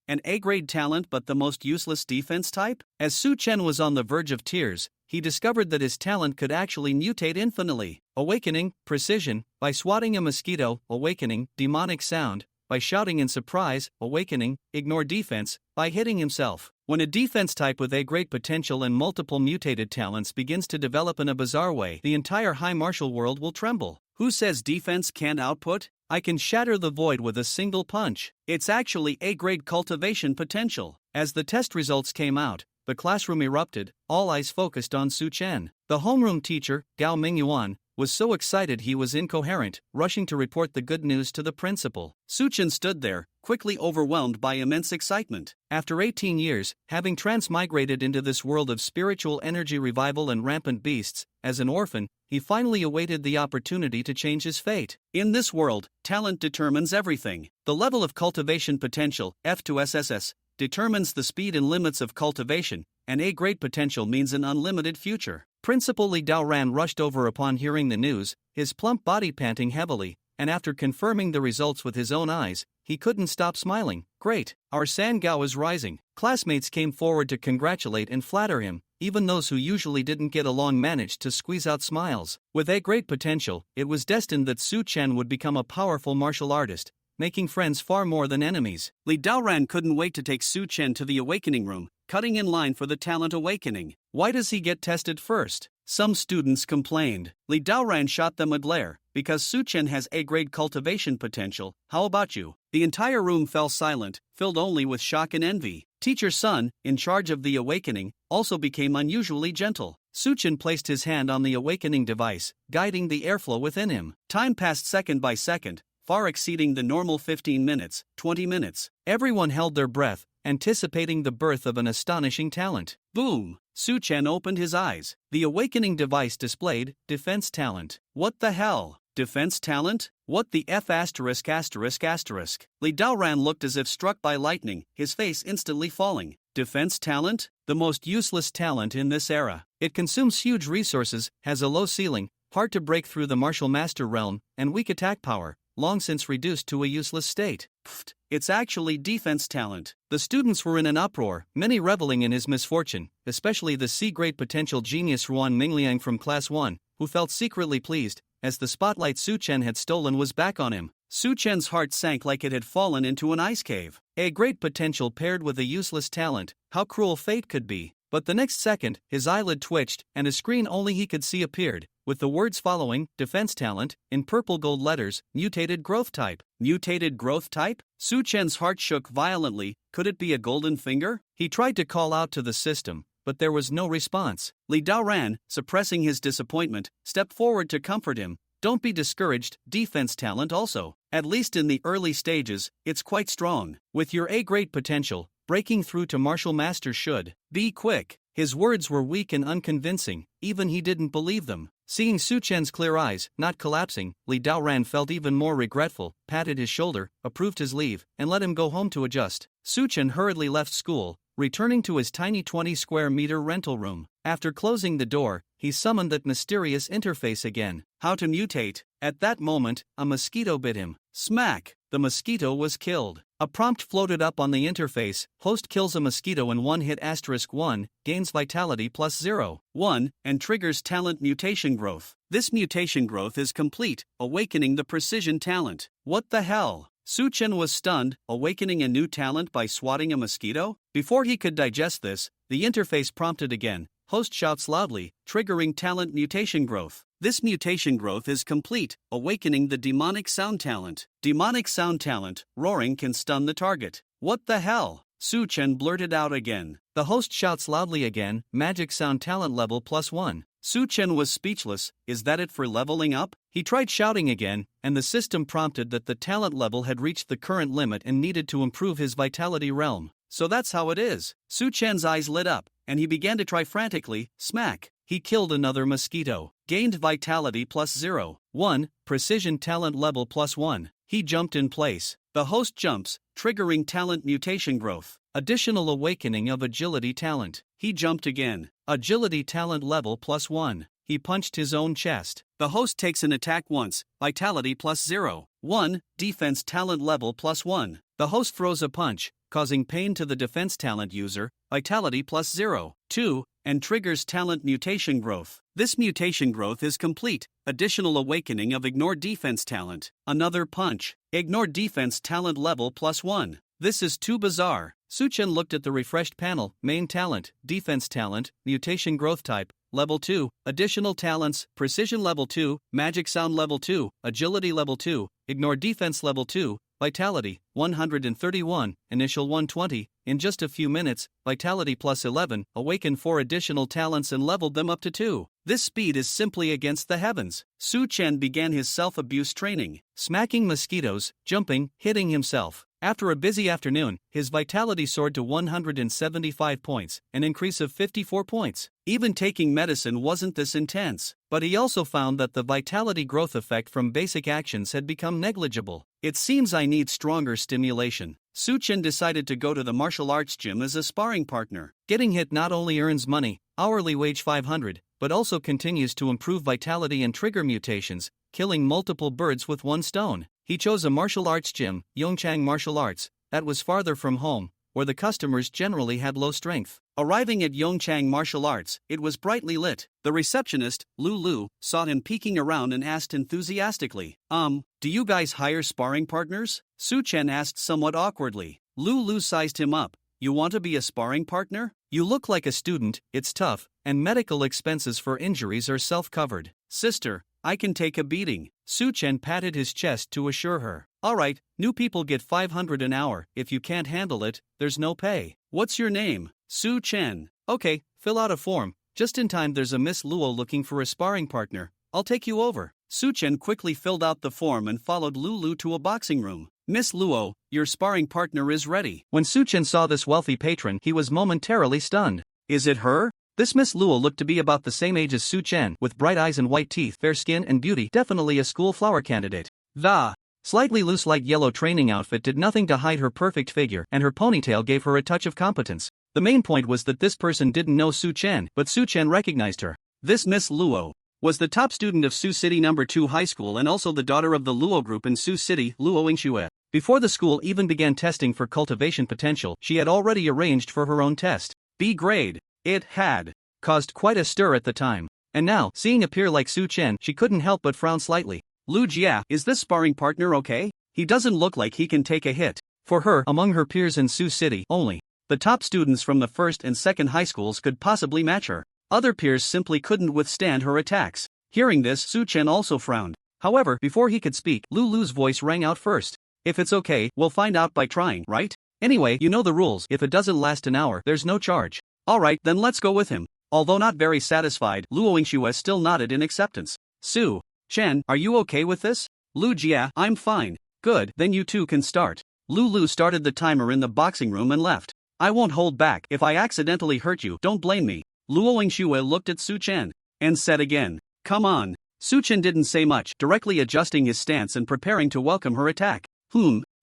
An A-grade talent but the most useless defense type? As Su Chen was on the verge of tears, he discovered that his talent could actually mutate infinitely. Awakening, precision, by swatting a mosquito. Awakening, demonic sound, by shouting in surprise. Awakening, ignore defense, by hitting himself. When a defense type with a great potential and multiple mutated talents begins to develop in a bizarre way, the entire high martial world will tremble. Who says defense can't output? I can shatter the void with a single punch. It's actually A-grade cultivation potential. As the test results came out, the classroom erupted, all eyes focused on Su Chen. The homeroom teacher, Gao Mingyuan, was so excited he was incoherent, rushing to report the good news to the principal. Su Chen stood there, quickly overwhelmed by immense excitement. After 18 years, having transmigrated into this world of spiritual energy revival and rampant beasts, as an orphan, he finally awaited the opportunity to change his fate. In this world, talent determines everything. The level of cultivation potential, F2SSS, determines the speed and limits of cultivation, and A-grade potential means an unlimited future. Principal Li Daoran rushed over upon hearing the news, his plump body panting heavily, and after confirming the results with his own eyes, he couldn't stop smiling. Great, our San Gao is rising. Classmates came forward to congratulate and flatter him. Even those who usually didn't get along managed to squeeze out smiles. With a great potential, it was destined that Su Chen would become a powerful martial artist, making friends far more than enemies. Li Daoran couldn't wait to take Su Chen to the awakening room, cutting in line for the talent awakening. Why does he get tested first? Some students complained. Li Daoran shot them a glare. Because Su Chen has A-grade cultivation potential, how about you? The entire room fell silent, filled only with shock and envy. Teacher Sun, in charge of the awakening, also became unusually gentle. Su Chen placed his hand on the awakening device, guiding the airflow within him. Time passed second by second, far exceeding the normal 15 minutes, 20 minutes. Everyone held their breath, anticipating the birth of an astonishing talent. Boom! Su Chen opened his eyes. The awakening device displayed defense talent. What the hell? Defense talent? What the F***? Li Daoran looked as if struck by lightning, his face instantly falling. Defense talent? The most useless talent in this era. It consumes huge resources, has a low ceiling, hard to break through the martial master realm, and weak attack power, long since reduced to a useless state. Pfft, it's actually defense talent. The students were in an uproar, many reveling in his misfortune, especially the C-grade potential genius Ruan Mingliang from Class 1, who felt secretly pleased, as the spotlight Su Chen had stolen was back on him. Su Chen's heart sank like it had fallen into an ice cave. A great potential paired with a useless talent, how cruel fate could be. But the next second, his eyelid twitched, and a screen only he could see appeared, with the words following, defense talent, in purple gold letters, mutated growth type. Mutated growth type? Su Chen's heart shook violently. Could it be a golden finger? He tried to call out to the system, but there was no response. Li Daoran, suppressing his disappointment, stepped forward to comfort him. Don't be discouraged, defense talent also. At least in the early stages, it's quite strong. With your A-grade potential, breaking through to martial master should be quick. His words were weak and unconvincing, even he didn't believe them. Seeing Su Chen's clear eyes, not collapsing, Li Daoran felt even more regretful, patted his shoulder, approved his leave, and let him go home to adjust. Su Chen hurriedly left school, returning to his tiny 20-square-meter rental room. After closing the door, he summoned that mysterious interface again. How to mutate? At that moment, a mosquito bit him. Smack! The mosquito was killed. A prompt floated up on the interface. Host kills a mosquito in one hit *1, gains vitality plus 0.1, and triggers talent mutation growth. This mutation growth is complete, awakening the precision talent. What the hell? Su Chen was stunned, awakening a new talent by swatting a mosquito? Before he could digest this, the interface prompted again. Host shouts loudly, triggering talent mutation growth. This mutation growth is complete, awakening the demonic sound talent. Demonic sound talent, roaring can stun the target. What the hell? Su Chen blurted out again. The host shouts loudly again, magic sound talent level +1. Su Chen was speechless. Is that it for leveling up? He tried shouting again, and the system prompted that the talent level had reached the current limit and needed to improve his vitality realm. So that's how it is. Su Chen's eyes lit up, and he began to try frantically. Smack! He killed another mosquito. Gained vitality plus 0.1, precision talent level +1. He jumped in place. The host jumps, triggering talent mutation growth. Additional awakening of agility talent. He jumped again. Agility talent level +1. He punched his own chest. The host takes an attack once, vitality plus 0.1, defense talent level +1. The host throws a punch, causing pain to the defense talent user, vitality plus 0.2, and triggers talent mutation growth. This mutation growth is complete, additional awakening of ignored defense talent. Another punch. Ignore defense talent level plus 1. This is too bizarre. Suchen looked at the refreshed panel, main talent, defense talent, mutation growth type, level 2, additional talents, precision level 2, magic sound level 2, agility level 2, ignore defense level 2, vitality, 131, initial 120, in just a few minutes, vitality plus 11, awakened 4 additional talents and leveled them up to 2. This speed is simply against the heavens. Su Chen began his self-abuse training, smacking mosquitoes, jumping, hitting himself. After a busy afternoon, his vitality soared to 175 points, an increase of 54 points. Even taking medicine wasn't this intense, but he also found that the vitality growth effect from basic actions had become negligible. It seems I need stronger stimulation. Su Chen decided to go to the martial arts gym as a sparring partner. Getting hit not only earns money, hourly wage 500, but also continues to improve vitality and trigger mutations, killing multiple birds with one stone. He chose a martial arts gym, Yongchang Martial Arts, that was farther from home, where the customers generally had low strength. Arriving at Yongchang Martial Arts, it was brightly lit. The receptionist, Lulu, saw him peeking around and asked enthusiastically, do you guys hire sparring partners? Su Chen asked somewhat awkwardly. Lulu sized him up. You want to be a sparring partner? You look like a student, it's tough, and medical expenses for injuries are self-covered. Sister, I can take a beating. Su Chen patted his chest to assure her. Alright, new people get 500 an hour, if you can't handle it, there's no pay. What's your name? Su Chen. Okay, fill out a form, just in time there's a Miss Luo looking for a sparring partner, I'll take you over. Su Chen quickly filled out the form and followed Lulu to a boxing room. Miss Luo, your sparring partner is ready. When Su Chen saw this wealthy patron, he was momentarily stunned. Is it her? This Miss Luo looked to be about the same age as Su Chen, with bright eyes and white teeth, fair skin and beauty, definitely a school flower candidate. The slightly loose light yellow training outfit did nothing to hide her perfect figure, and her ponytail gave her a touch of competence. The main point was that this person didn't know Su Chen, but Su Chen recognized her. This Miss Luo was the top student of Sioux City No. 2 High School and also the daughter of the Luo group in Sioux City, Luo Yingxue. Before the school even began testing for cultivation potential, she had already arranged for her own test. B grade. It had caused quite a stir at the time. And now, seeing a peer like Su Chen, she couldn't help but frown slightly. Lu Jia, is this sparring partner okay? He doesn't look like he can take a hit. For her, among her peers in Sioux City, only the top students from the first and second high schools could possibly match her. Other peers simply couldn't withstand her attacks. Hearing this, Su Chen also frowned. However, before he could speak, Lulu's voice rang out first. If it's okay, we'll find out by trying, right? Anyway, you know the rules, if it doesn't last an hour, there's no charge. Alright, then let's go with him. Although not very satisfied, Luo Yingxue still nodded in acceptance. Su Chen, are you okay with this? Lu Jia, I'm fine. Good, then you two can start. Lulu started the timer in the boxing room and left. I won't hold back. If I accidentally hurt you, don't blame me. Luo Yingxue looked at Su Chen and said again, come on. Su Chen didn't say much, directly adjusting his stance and preparing to welcome her attack.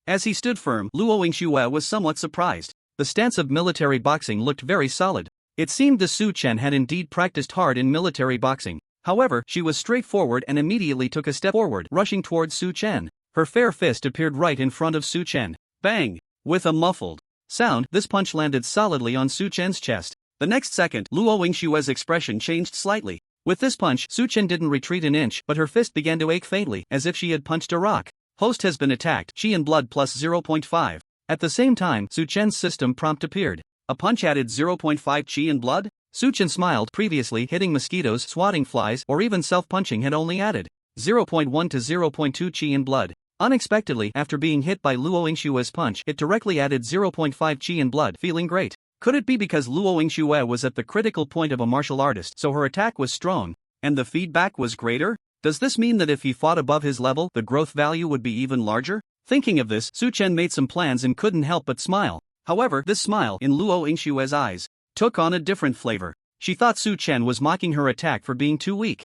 As he stood firm, Luo Yingxue was somewhat surprised. The stance of military boxing looked very solid. It seemed the Su Chen had indeed practiced hard in military boxing. However, she was straightforward and immediately took a step forward, rushing towards Su Chen. Her fair fist appeared right in front of Su Chen. Bang! With a muffled sound, this punch landed solidly on Su Chen's chest. The next second, Luo Yingxue's expression changed slightly. With this punch, Su Chen didn't retreat an inch, but her fist began to ache faintly, as if she had punched a rock. Host has been attacked, chi and blood plus 0.5. At the same time, Su Chen's system prompt appeared. A punch added 0.5 chi and blood? Su Chen smiled. Previously, hitting mosquitoes, swatting flies, or even self-punching had only added 0.1 to 0.2 chi and blood. Unexpectedly, after being hit by Luo Yingxue's punch, it directly added 0.5 chi and blood, feeling great. Could it be because Luo Yingxue was at the critical point of a martial artist, so her attack was strong, and the feedback was greater? Does this mean that if he fought above his level, the growth value would be even larger? Thinking of this, Su Chen made some plans and couldn't help but smile. However, this smile, in Luo Yingxue's eyes, took on a different flavor. She thought Su Chen was mocking her attack for being too weak.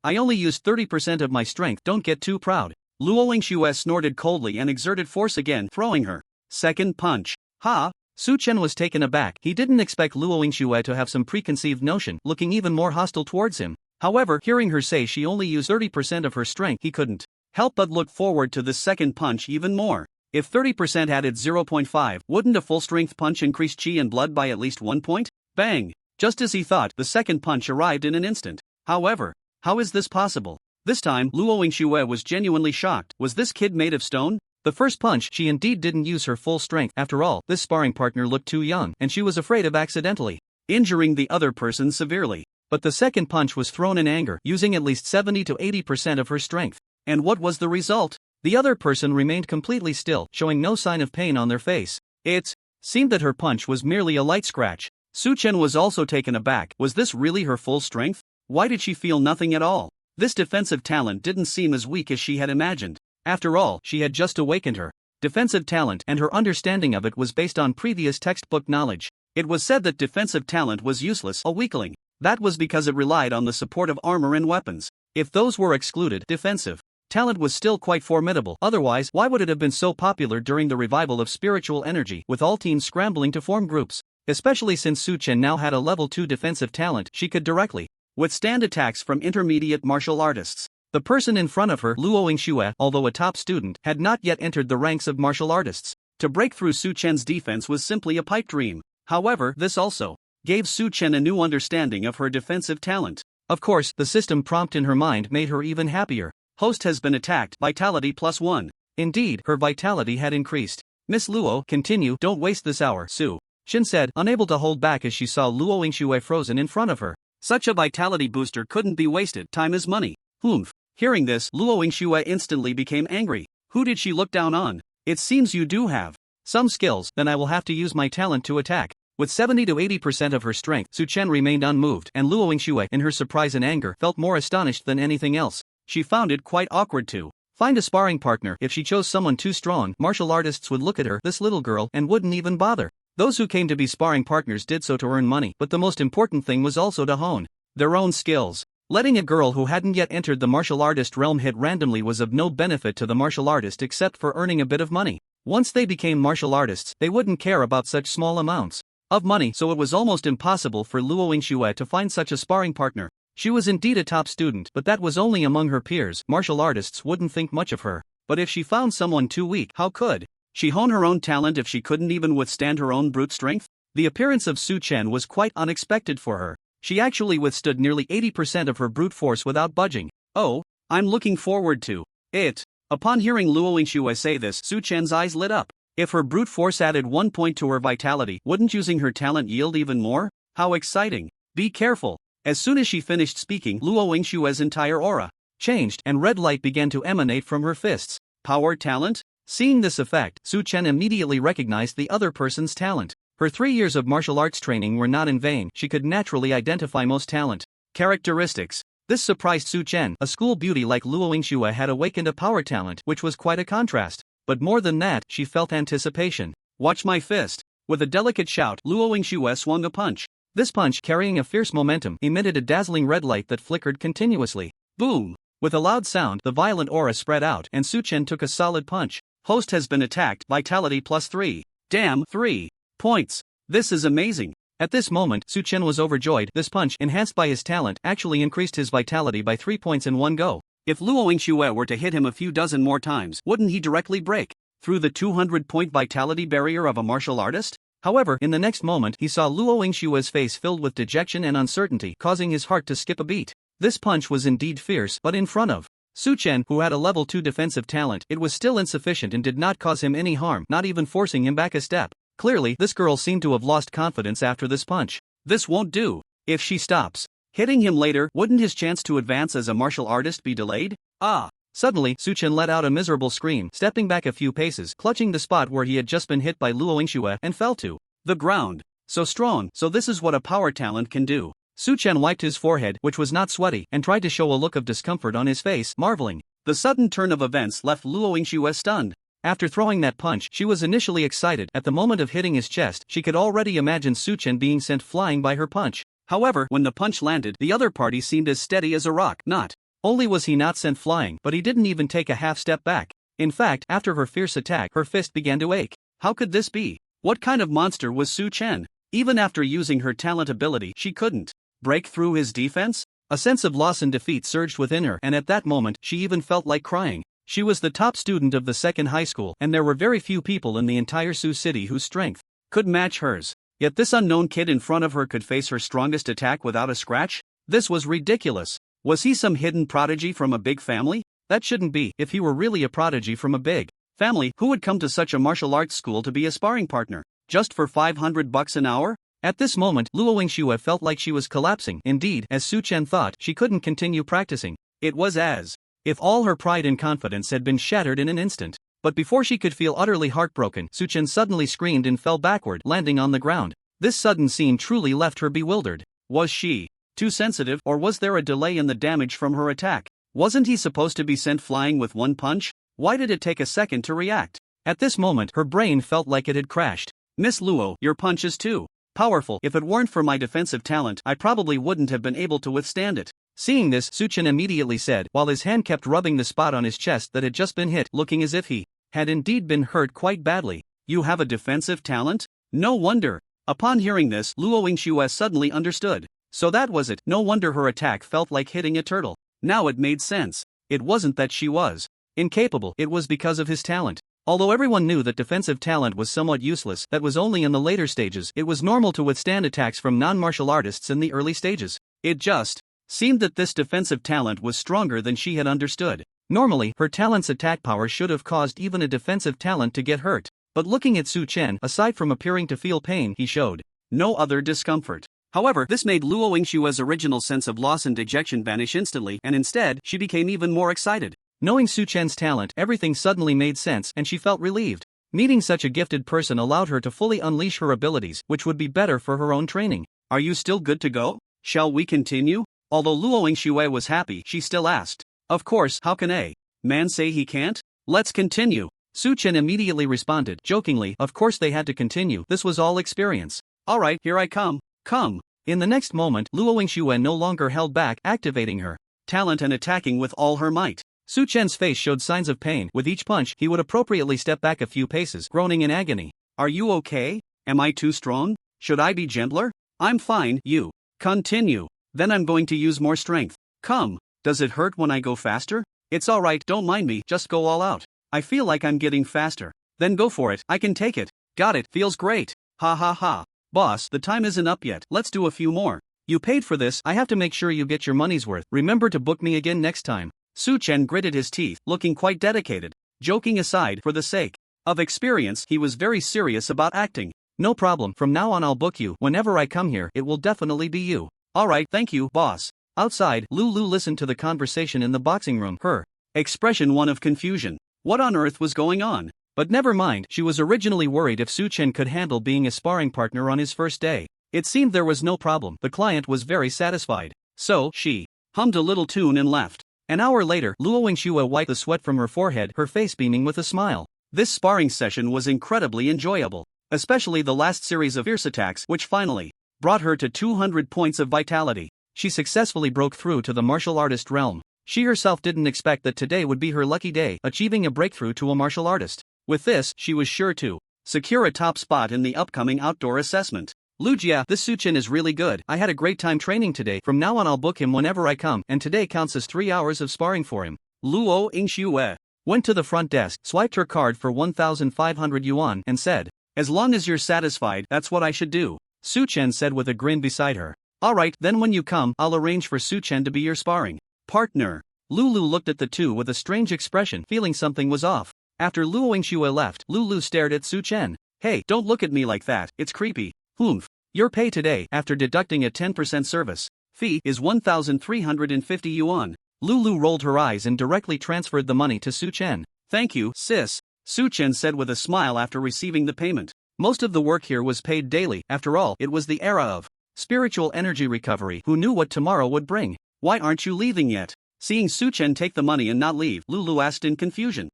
I only used 30% of my strength, don't get too proud. Luo Yingxue snorted coldly and exerted force again, throwing her second punch. Ha! Su Chen was taken aback. He didn't expect Luo Yingxue to have some preconceived notion, looking even more hostile towards him. However, hearing her say she only used 30% of her strength, he couldn't help but look forward to the second punch even more. If 30% added 0.5, wouldn't a full-strength punch increase chi and blood by at least 1 point? Bang! Just as he thought, the second punch arrived in an instant. However, how is this possible? This time, Luo Yingxue was genuinely shocked. Was this kid made of stone? The first punch, she indeed didn't use her full strength. After all, this sparring partner looked too young, and she was afraid of accidentally injuring the other person severely. But the second punch was thrown in anger, using at least 70 to 80% of her strength. And what was the result? The other person remained completely still, showing no sign of pain on their face. It seemed that her punch was merely a light scratch. Su Chen was also taken aback. Was this really her full strength? Why did she feel nothing at all? This defensive talent didn't seem as weak as she had imagined. After all, she had just awakened her defensive talent, and her understanding of it was based on previous textbook knowledge. It was said that defensive talent was useless, a weakling. That was because it relied on the support of armor and weapons. If those were excluded, defensive talent was still quite formidable. Otherwise, why would it have been so popular during the revival of spiritual energy, with all teams scrambling to form groups? Especially since Su Chen now had a level 2 defensive talent, she could directly withstand attacks from intermediate martial artists. The person in front of her, Luo Yingxue, although a top student, had not yet entered the ranks of martial artists. To break through Su Chen's defense was simply a pipe dream. However, this also gave Su Chen a new understanding of her defensive talent. Of course, the system prompt in her mind made her even happier. Host has been attacked, vitality +1. Indeed, her vitality had increased. Miss Luo, continue, don't waste this hour, Su Chen said, unable to hold back as she saw Luo Yingxue frozen in front of her. Such a vitality booster couldn't be wasted, time is money. Humph. Hearing this, Luo Yingxue instantly became angry. Who did she look down on? It seems you do have some skills, then I will have to use my talent to attack. With 70 to 80% of her strength, Su Chen remained unmoved, and Luo Yingxue, in her surprise and anger, felt more astonished than anything else. She found it quite awkward to find a sparring partner. If she chose someone too strong, martial artists would look at her, this little girl, and wouldn't even bother. Those who came to be sparring partners did so to earn money, but the most important thing was also to hone their own skills. Letting a girl who hadn't yet entered the martial artist realm hit randomly was of no benefit to the martial artist except for earning a bit of money. Once they became martial artists, they wouldn't care about such small amounts of money, so it was almost impossible for Luo Yingxue to find such a sparring partner. She was indeed a top student, but that was only among her peers. Martial artists wouldn't think much of her. But if she found someone too weak, how could she hone her own talent if she couldn't even withstand her own brute strength? The appearance of Su Chen was quite unexpected for her. She actually withstood nearly 80% of her brute force without budging. Oh, I'm looking forward to it. Upon hearing Luo Yingxue say this, Su Chen's eyes lit up. If her brute force added 1 point to her vitality, wouldn't using her talent yield even more? How exciting. Be careful. As soon as she finished speaking, Luo Yingxue's entire aura changed, and red light began to emanate from her fists. Power talent? Seeing this effect, Su Chen immediately recognized the other person's talent. Her 3 years of martial arts training were not in vain. She could naturally identify most talent characteristics. This surprised Su Chen. A school beauty like Luo Yingxue had awakened a power talent, which was quite a contrast. But more than that, she felt anticipation. Watch my fist. With a delicate shout, Luo Yingxue swung a punch. This punch, carrying a fierce momentum, emitted a dazzling red light that flickered continuously. Boom! With a loud sound, the violent aura spread out, and Su Chen took a solid punch. Host has been attacked, vitality +3. Damn, 3 points. This is amazing. At this moment, Su Chen was overjoyed. This punch, enhanced by his talent, actually increased his vitality by 3 points in one go. If Luo Yingxue were to hit him a few dozen more times, wouldn't he directly break through the 200-point vitality barrier of a martial artist? However, in the next moment, he saw Luo Yingxue's face filled with dejection and uncertainty, causing his heart to skip a beat. This punch was indeed fierce, but in front of Su Chen, who had a level 2 defensive talent, it was still insufficient and did not cause him any harm, not even forcing him back a step. Clearly, this girl seemed to have lost confidence after this punch. This won't do. If she stops hitting him later, wouldn't his chance to advance as a martial artist be delayed? Ah! Suddenly, Su Chen let out a miserable scream, stepping back a few paces, clutching the spot where he had just been hit by Luo Yingxue, and fell to the ground. So strong, so this is what a power talent can do. Su Chen wiped his forehead, which was not sweaty, and tried to show a look of discomfort on his face, marveling. The sudden turn of events left Luo Yingxue stunned. After throwing that punch, she was initially excited. At the moment of hitting his chest, she could already imagine Su Chen being sent flying by her punch. However, when the punch landed, the other party seemed as steady as a rock. Not only was he not sent flying, but he didn't even take a half step back. In fact, after her fierce attack, her fist began to ache. How could this be? What kind of monster was Su Chen? Even after using her talent ability, she couldn't break through his defense? A sense of loss and defeat surged within her, and at that moment, she even felt like crying. She was the top student of the second high school, and there were very few people in the entire Sioux City whose strength could match hers. Yet this unknown kid in front of her could face her strongest attack without a scratch? This was ridiculous. Was he some hidden prodigy from a big family? That shouldn't be. If he were really a prodigy from a big family, who would come to such a martial arts school to be a sparring partner? Just for $500 an hour? At this moment, Luo Wingxue felt like she was collapsing. Indeed, as Su Chen thought, she couldn't continue practicing. It was as if all her pride and confidence had been shattered in an instant. But before she could feel utterly heartbroken, Su Chen suddenly screamed and fell backward, landing on the ground. This sudden scene truly left her bewildered. Was she too sensitive, or was there a delay in the damage from her attack? Wasn't he supposed to be sent flying with one punch? Why did it take a second to react? At this moment, her brain felt like it had crashed. Miss Luo, your punch is too powerful. If it weren't for my defensive talent, I probably wouldn't have been able to withstand it. Seeing this, Su Chen immediately said, while his hand kept rubbing the spot on his chest that had just been hit, looking as if he had indeed been hurt quite badly. You have a defensive talent? No wonder. Upon hearing this, Luo Wingxue suddenly understood. So that was it. No wonder her attack felt like hitting a turtle. Now it made sense. It wasn't that she was incapable, it was because of his talent. Although everyone knew that defensive talent was somewhat useless, that was only in the later stages. It was normal to withstand attacks from non-martial artists in the early stages. It just seemed that this defensive talent was stronger than she had understood. Normally, her talent's attack power should have caused even a defensive talent to get hurt. But looking at Su Chen, aside from appearing to feel pain, he showed no other discomfort. However, this made Luo Wingxue's original sense of loss and dejection vanish instantly, and instead, she became even more excited. Knowing Su Chen's talent, everything suddenly made sense, and she felt relieved. Meeting such a gifted person allowed her to fully unleash her abilities, which would be better for her own training. Are you still good to go? Shall we continue? Although Luo Wingxue was happy, she still asked. Of course, how can a man say he can't? Let's continue. Su Chen immediately responded, jokingly, of course they had to continue, this was all experience. Alright, here I come. Come. In the next moment, Luo Wingxue no longer held back, activating her talent and attacking with all her might. Su Chen's face showed signs of pain. With each punch, he would appropriately step back a few paces, groaning in agony. Are you okay? Am I too strong? Should I be gentler? I'm fine, you. Continue. Then I'm going to use more strength. Come. Does it hurt when I go faster? It's alright, don't mind me, just go all out. I feel like I'm getting faster. Then go for it, I can take it. Got it, feels great. Ha ha ha. Boss, the time isn't up yet, let's do a few more. You paid for this, I have to make sure you get your money's worth. Remember to book me again next time. Su Chen gritted his teeth, looking quite dedicated. Joking aside, for the sake of experience, he was very serious about acting. No problem, from now on I'll book you. Whenever I come here, it will definitely be you. Alright, thank you, boss. Outside, Lulu listened to the conversation in the boxing room, her expression one of confusion. What on earth was going on? But never mind, she was originally worried if Su Chen could handle being a sparring partner on his first day. It seemed there was no problem, the client was very satisfied. So, she hummed a little tune and left. An hour later, Luo Wingxue wiped the sweat from her forehead, her face beaming with a smile. This sparring session was incredibly enjoyable, especially the last series of fierce attacks, which finally brought her to 200 points of vitality. She successfully broke through to the martial artist realm. She herself didn't expect that today would be her lucky day, achieving a breakthrough to a martial artist. With this, she was sure to secure a top spot in the upcoming outdoor assessment. Lujia, this Su Chen is really good. I had a great time training today. From now on I'll book him whenever I come, and today counts as 3 hours of sparring for him. Luo Wingxue went to the front desk, swiped her card for 1,500 yuan, and said, as long as you're satisfied, that's what I should do. Su Chen said with a grin beside her. Alright, then when you come, I'll arrange for Su Chen to be your sparring partner. Lulu looked at the two with a strange expression, feeling something was off. After Luo Wingxue left, Lulu stared at Su Chen. Hey, don't look at me like that, it's creepy. Humph. Your pay today, after deducting a 10% service fee, is 1,350 yuan. Lulu rolled her eyes and directly transferred the money to Su Chen. Thank you, sis, Su Chen said with a smile after receiving the payment. Most of the work here was paid daily, after all, it was the era of spiritual energy recovery. Who knew what tomorrow would bring? Why aren't you leaving yet? Seeing Su Chen take the money and not leave, Lulu asked in confusion.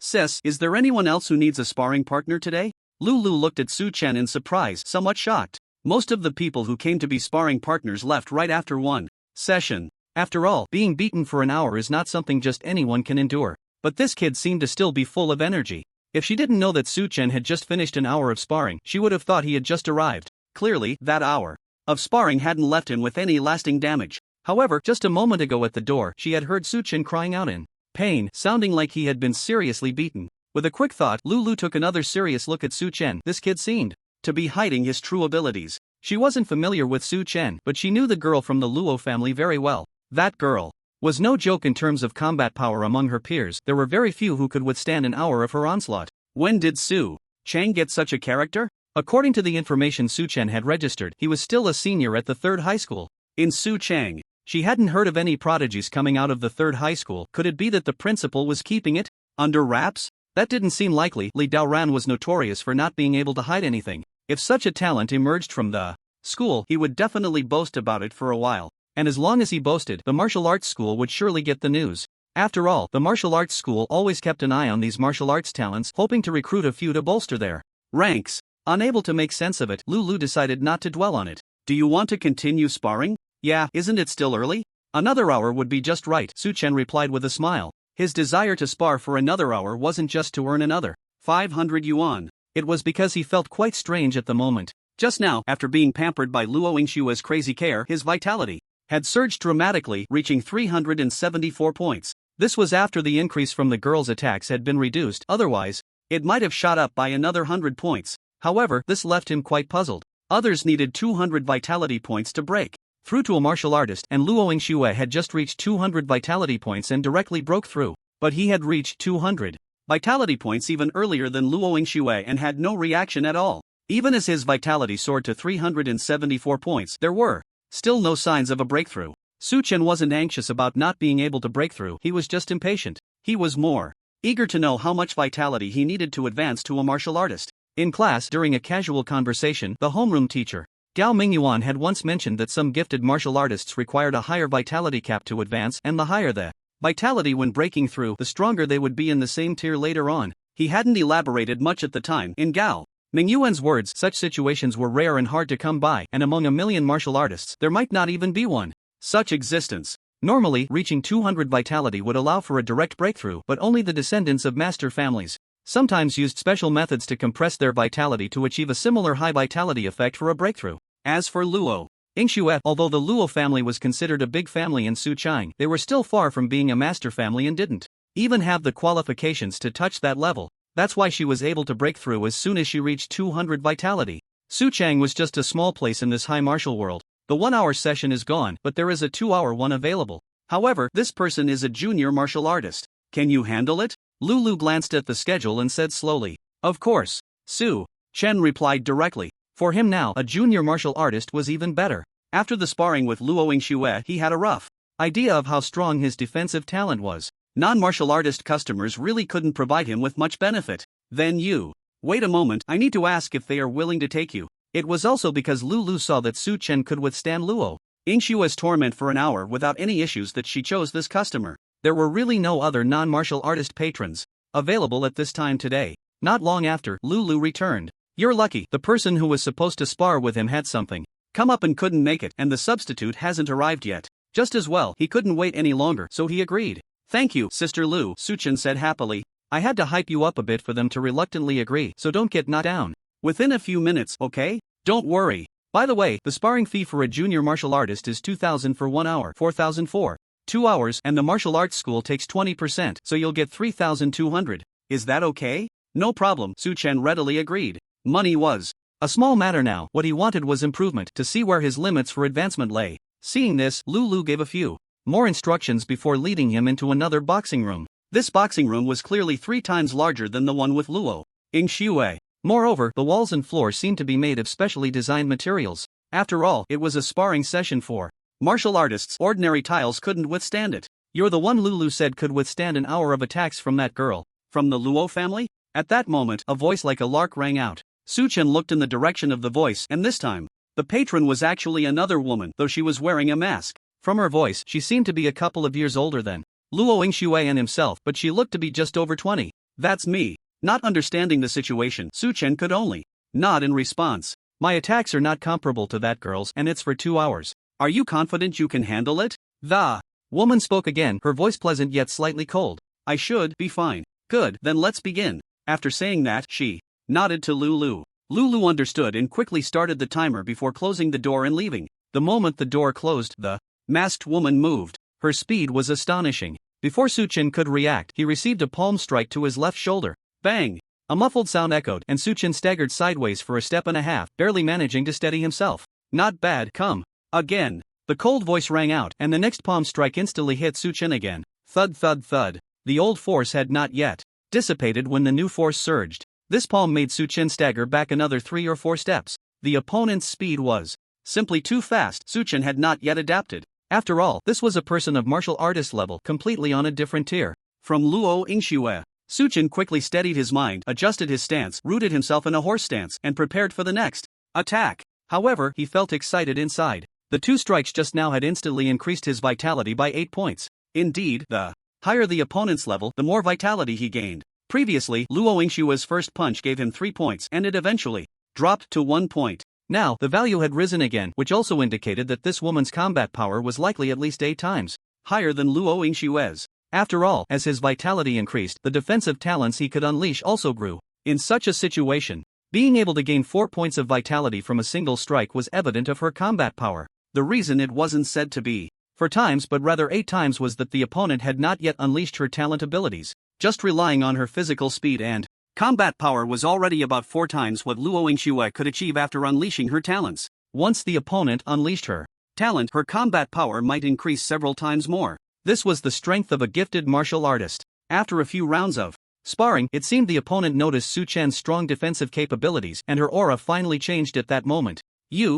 Sis, is there anyone else who needs a sparring partner today? Lulu looked at Su Chen in surprise, somewhat shocked. Most of the people who came to be sparring partners left right after one session. After all, being beaten for an hour is not something just anyone can endure. But this kid seemed to still be full of energy. If she didn't know that Su Chen had just finished an hour of sparring, she would have thought he had just arrived. Clearly, that hour of sparring hadn't left him with any lasting damage. However, just a moment ago at the door, she had heard Su Chen crying out in pain, sounding like he had been seriously beaten. With a quick thought, Lulu took another serious look at Su Chen. This kid seemed to be hiding his true abilities. She wasn't familiar with Su Chen, but she knew the girl from the Luo family very well. That girl was no joke in terms of combat power among her peers. There were very few who could withstand an hour of her onslaught. When did Su Chen get such a character? According to the information Su Chen had registered, he was still a senior at the 3rd high school. In Su Chen, she hadn't heard of any prodigies coming out of the 3rd high school. Could it be that the principal was keeping it under wraps? That didn't seem likely. Li Daoran was notorious for not being able to hide anything. If such a talent emerged from the school, he would definitely boast about it for a while. And as long as he boasted, the martial arts school would surely get the news. After all, the martial arts school always kept an eye on these martial arts talents, hoping to recruit a few to bolster their ranks. Unable to make sense of it, Lulu decided not to dwell on it. Do you want to continue sparring? Yeah, isn't it still early? Another hour would be just right, Su Chen replied with a smile. His desire to spar for another hour wasn't just to earn another 500 yuan. It was because he felt quite strange at the moment. Just now, after being pampered by Luo Yingshua's crazy care, his vitality had surged dramatically, reaching 374 points. This was after the increase from the girl's attacks had been reduced. Otherwise, it might have shot up by another 100 points. However, this left him quite puzzled. Others needed 200 vitality points to break through to a martial artist, and Luo Yingxue had just reached 200 vitality points and directly broke through. But he had reached 200 vitality points even earlier than Luo Yingxue and had no reaction at all. Even as his vitality soared to 374 points, there were still no signs of a breakthrough. Su Chen wasn't anxious about not being able to break through, he was just impatient. He was more eager to know how much vitality he needed to advance to a martial artist. In class, during a casual conversation, the homeroom teacher, Gao Mingyuan, had once mentioned that some gifted martial artists required a higher vitality cap to advance, and the higher the vitality when breaking through, the stronger they would be in the same tier later on. He hadn't elaborated much at the time. In Gao Mingyuan's words, such situations were rare and hard to come by, and among a million martial artists, there might not even be one such existence. Normally, reaching 200 vitality would allow for a direct breakthrough, but only the descendants of master families sometimes used special methods to compress their vitality to achieve a similar high vitality effect for a breakthrough. As for Luo Yingxue, although the Luo family was considered a big family in Suqiang, they were still far from being a master family and didn't even have the qualifications to touch that level. That's why she was able to break through as soon as she reached 200 vitality. Suqiang was just a small place in this high martial world. The 1-hour session is gone, but there is a 2-hour one available. However, this person is a junior martial artist. Can you handle it? Lulu glanced at the schedule and said slowly. Of course. Su Chen replied directly. For him now, a junior martial artist was even better. After the sparring with Luo Yingxue, he had a rough idea of how strong his defensive talent was. Non-martial artist customers really couldn't provide him with much benefit. Then you. Wait a moment, I need to ask if they are willing to take you. It was also because Lulu saw that Su Chen could withstand Luo Yingshue's torment for an hour without any issues that she chose this customer. There were really no other non-martial artist patrons available at this time today. Not long after, Lulu returned. You're lucky, the person who was supposed to spar with him had something come up and couldn't make it, and the substitute hasn't arrived yet. Just as well, he couldn't wait any longer, so he agreed. Thank you, Sister Lu, Su Chen said happily. I had to hype you up a bit for them to reluctantly agree, so don't get knocked down. Within a few minutes, okay? Don't worry. By the way, the sparring fee for a junior martial artist is 2,000 for 1 hour, 4,000 for 2 hours, and the martial arts school takes 20%, so you'll get 3,200. Is that okay? No problem, Su Chen readily agreed. Money was a small matter now. What he wanted was improvement, to see where his limits for advancement lay. Seeing this, Lulu gave a few more instructions before leading him into another boxing room. This boxing room was clearly 3 times larger than the one with Luo Yingxue. Moreover, the walls and floor seemed to be made of specially designed materials. After all, it was a sparring session for martial artists. Ordinary tiles couldn't withstand it. You're the one Lulu said could withstand an hour of attacks from that girl. From the Luo family? At that moment, a voice like a lark rang out. Su Chen looked in the direction of the voice, and this time, the patron was actually another woman, though she was wearing a mask. From her voice, she seemed to be a couple of years older than Luo Yingxue and himself, but she looked to be just over 20. That's me. Not understanding the situation, Su Chen could only nod in response. My attacks are not comparable to that girl's, and it's for 2 hours. Are you confident you can handle it? The woman spoke again, her voice pleasant yet slightly cold. I should be fine. Good, then let's begin. After saying that, she nodded to Lulu. Lulu understood and quickly started the timer before closing the door and leaving. The moment the door closed, the masked woman moved. Her speed was astonishing. Before Su Chen could react, he received a palm strike to his left shoulder. Bang! A muffled sound echoed, and Su Chen staggered sideways for a step and a half, barely managing to steady himself. Not bad, come. Again. The cold voice rang out, and the next palm strike instantly hit Su Chen again. Thud thud thud. The old force had not yet dissipated when the new force surged. This palm made Su Chen stagger back another 3 or 4 steps. The opponent's speed was simply too fast. Su Chen had not yet adapted. After all, this was a person of martial artist level, completely on a different tier from Luo Yingxue. Su Chen quickly steadied his mind, adjusted his stance, rooted himself in a horse stance, and prepared for the next attack. However, he felt excited inside. The 2 strikes just now had instantly increased his vitality by 8 points. Indeed, the higher the opponent's level, the more vitality he gained. Previously, Luo Yingshua's first punch gave him 3 points, and it eventually dropped to 1 point. Now, the value had risen again, which also indicated that this woman's combat power was likely at least 8 times higher than Luo Yingshua's. After all, as his vitality increased, the defensive talents he could unleash also grew. In such a situation, being able to gain 4 points of vitality from a single strike was evident of her combat power. The reason it wasn't said to be 4 times but rather 8 times was that the opponent had not yet unleashed her talent abilities. Just relying on her physical speed and combat power was already about 4 times what Luo Yingxue could achieve after unleashing her talents. Once the opponent unleashed her talent, her combat power might increase several times more. This was the strength of a gifted martial artist. After a few rounds of sparring, it seemed the opponent noticed Su Chen's strong defensive capabilities, and her aura finally changed at that moment.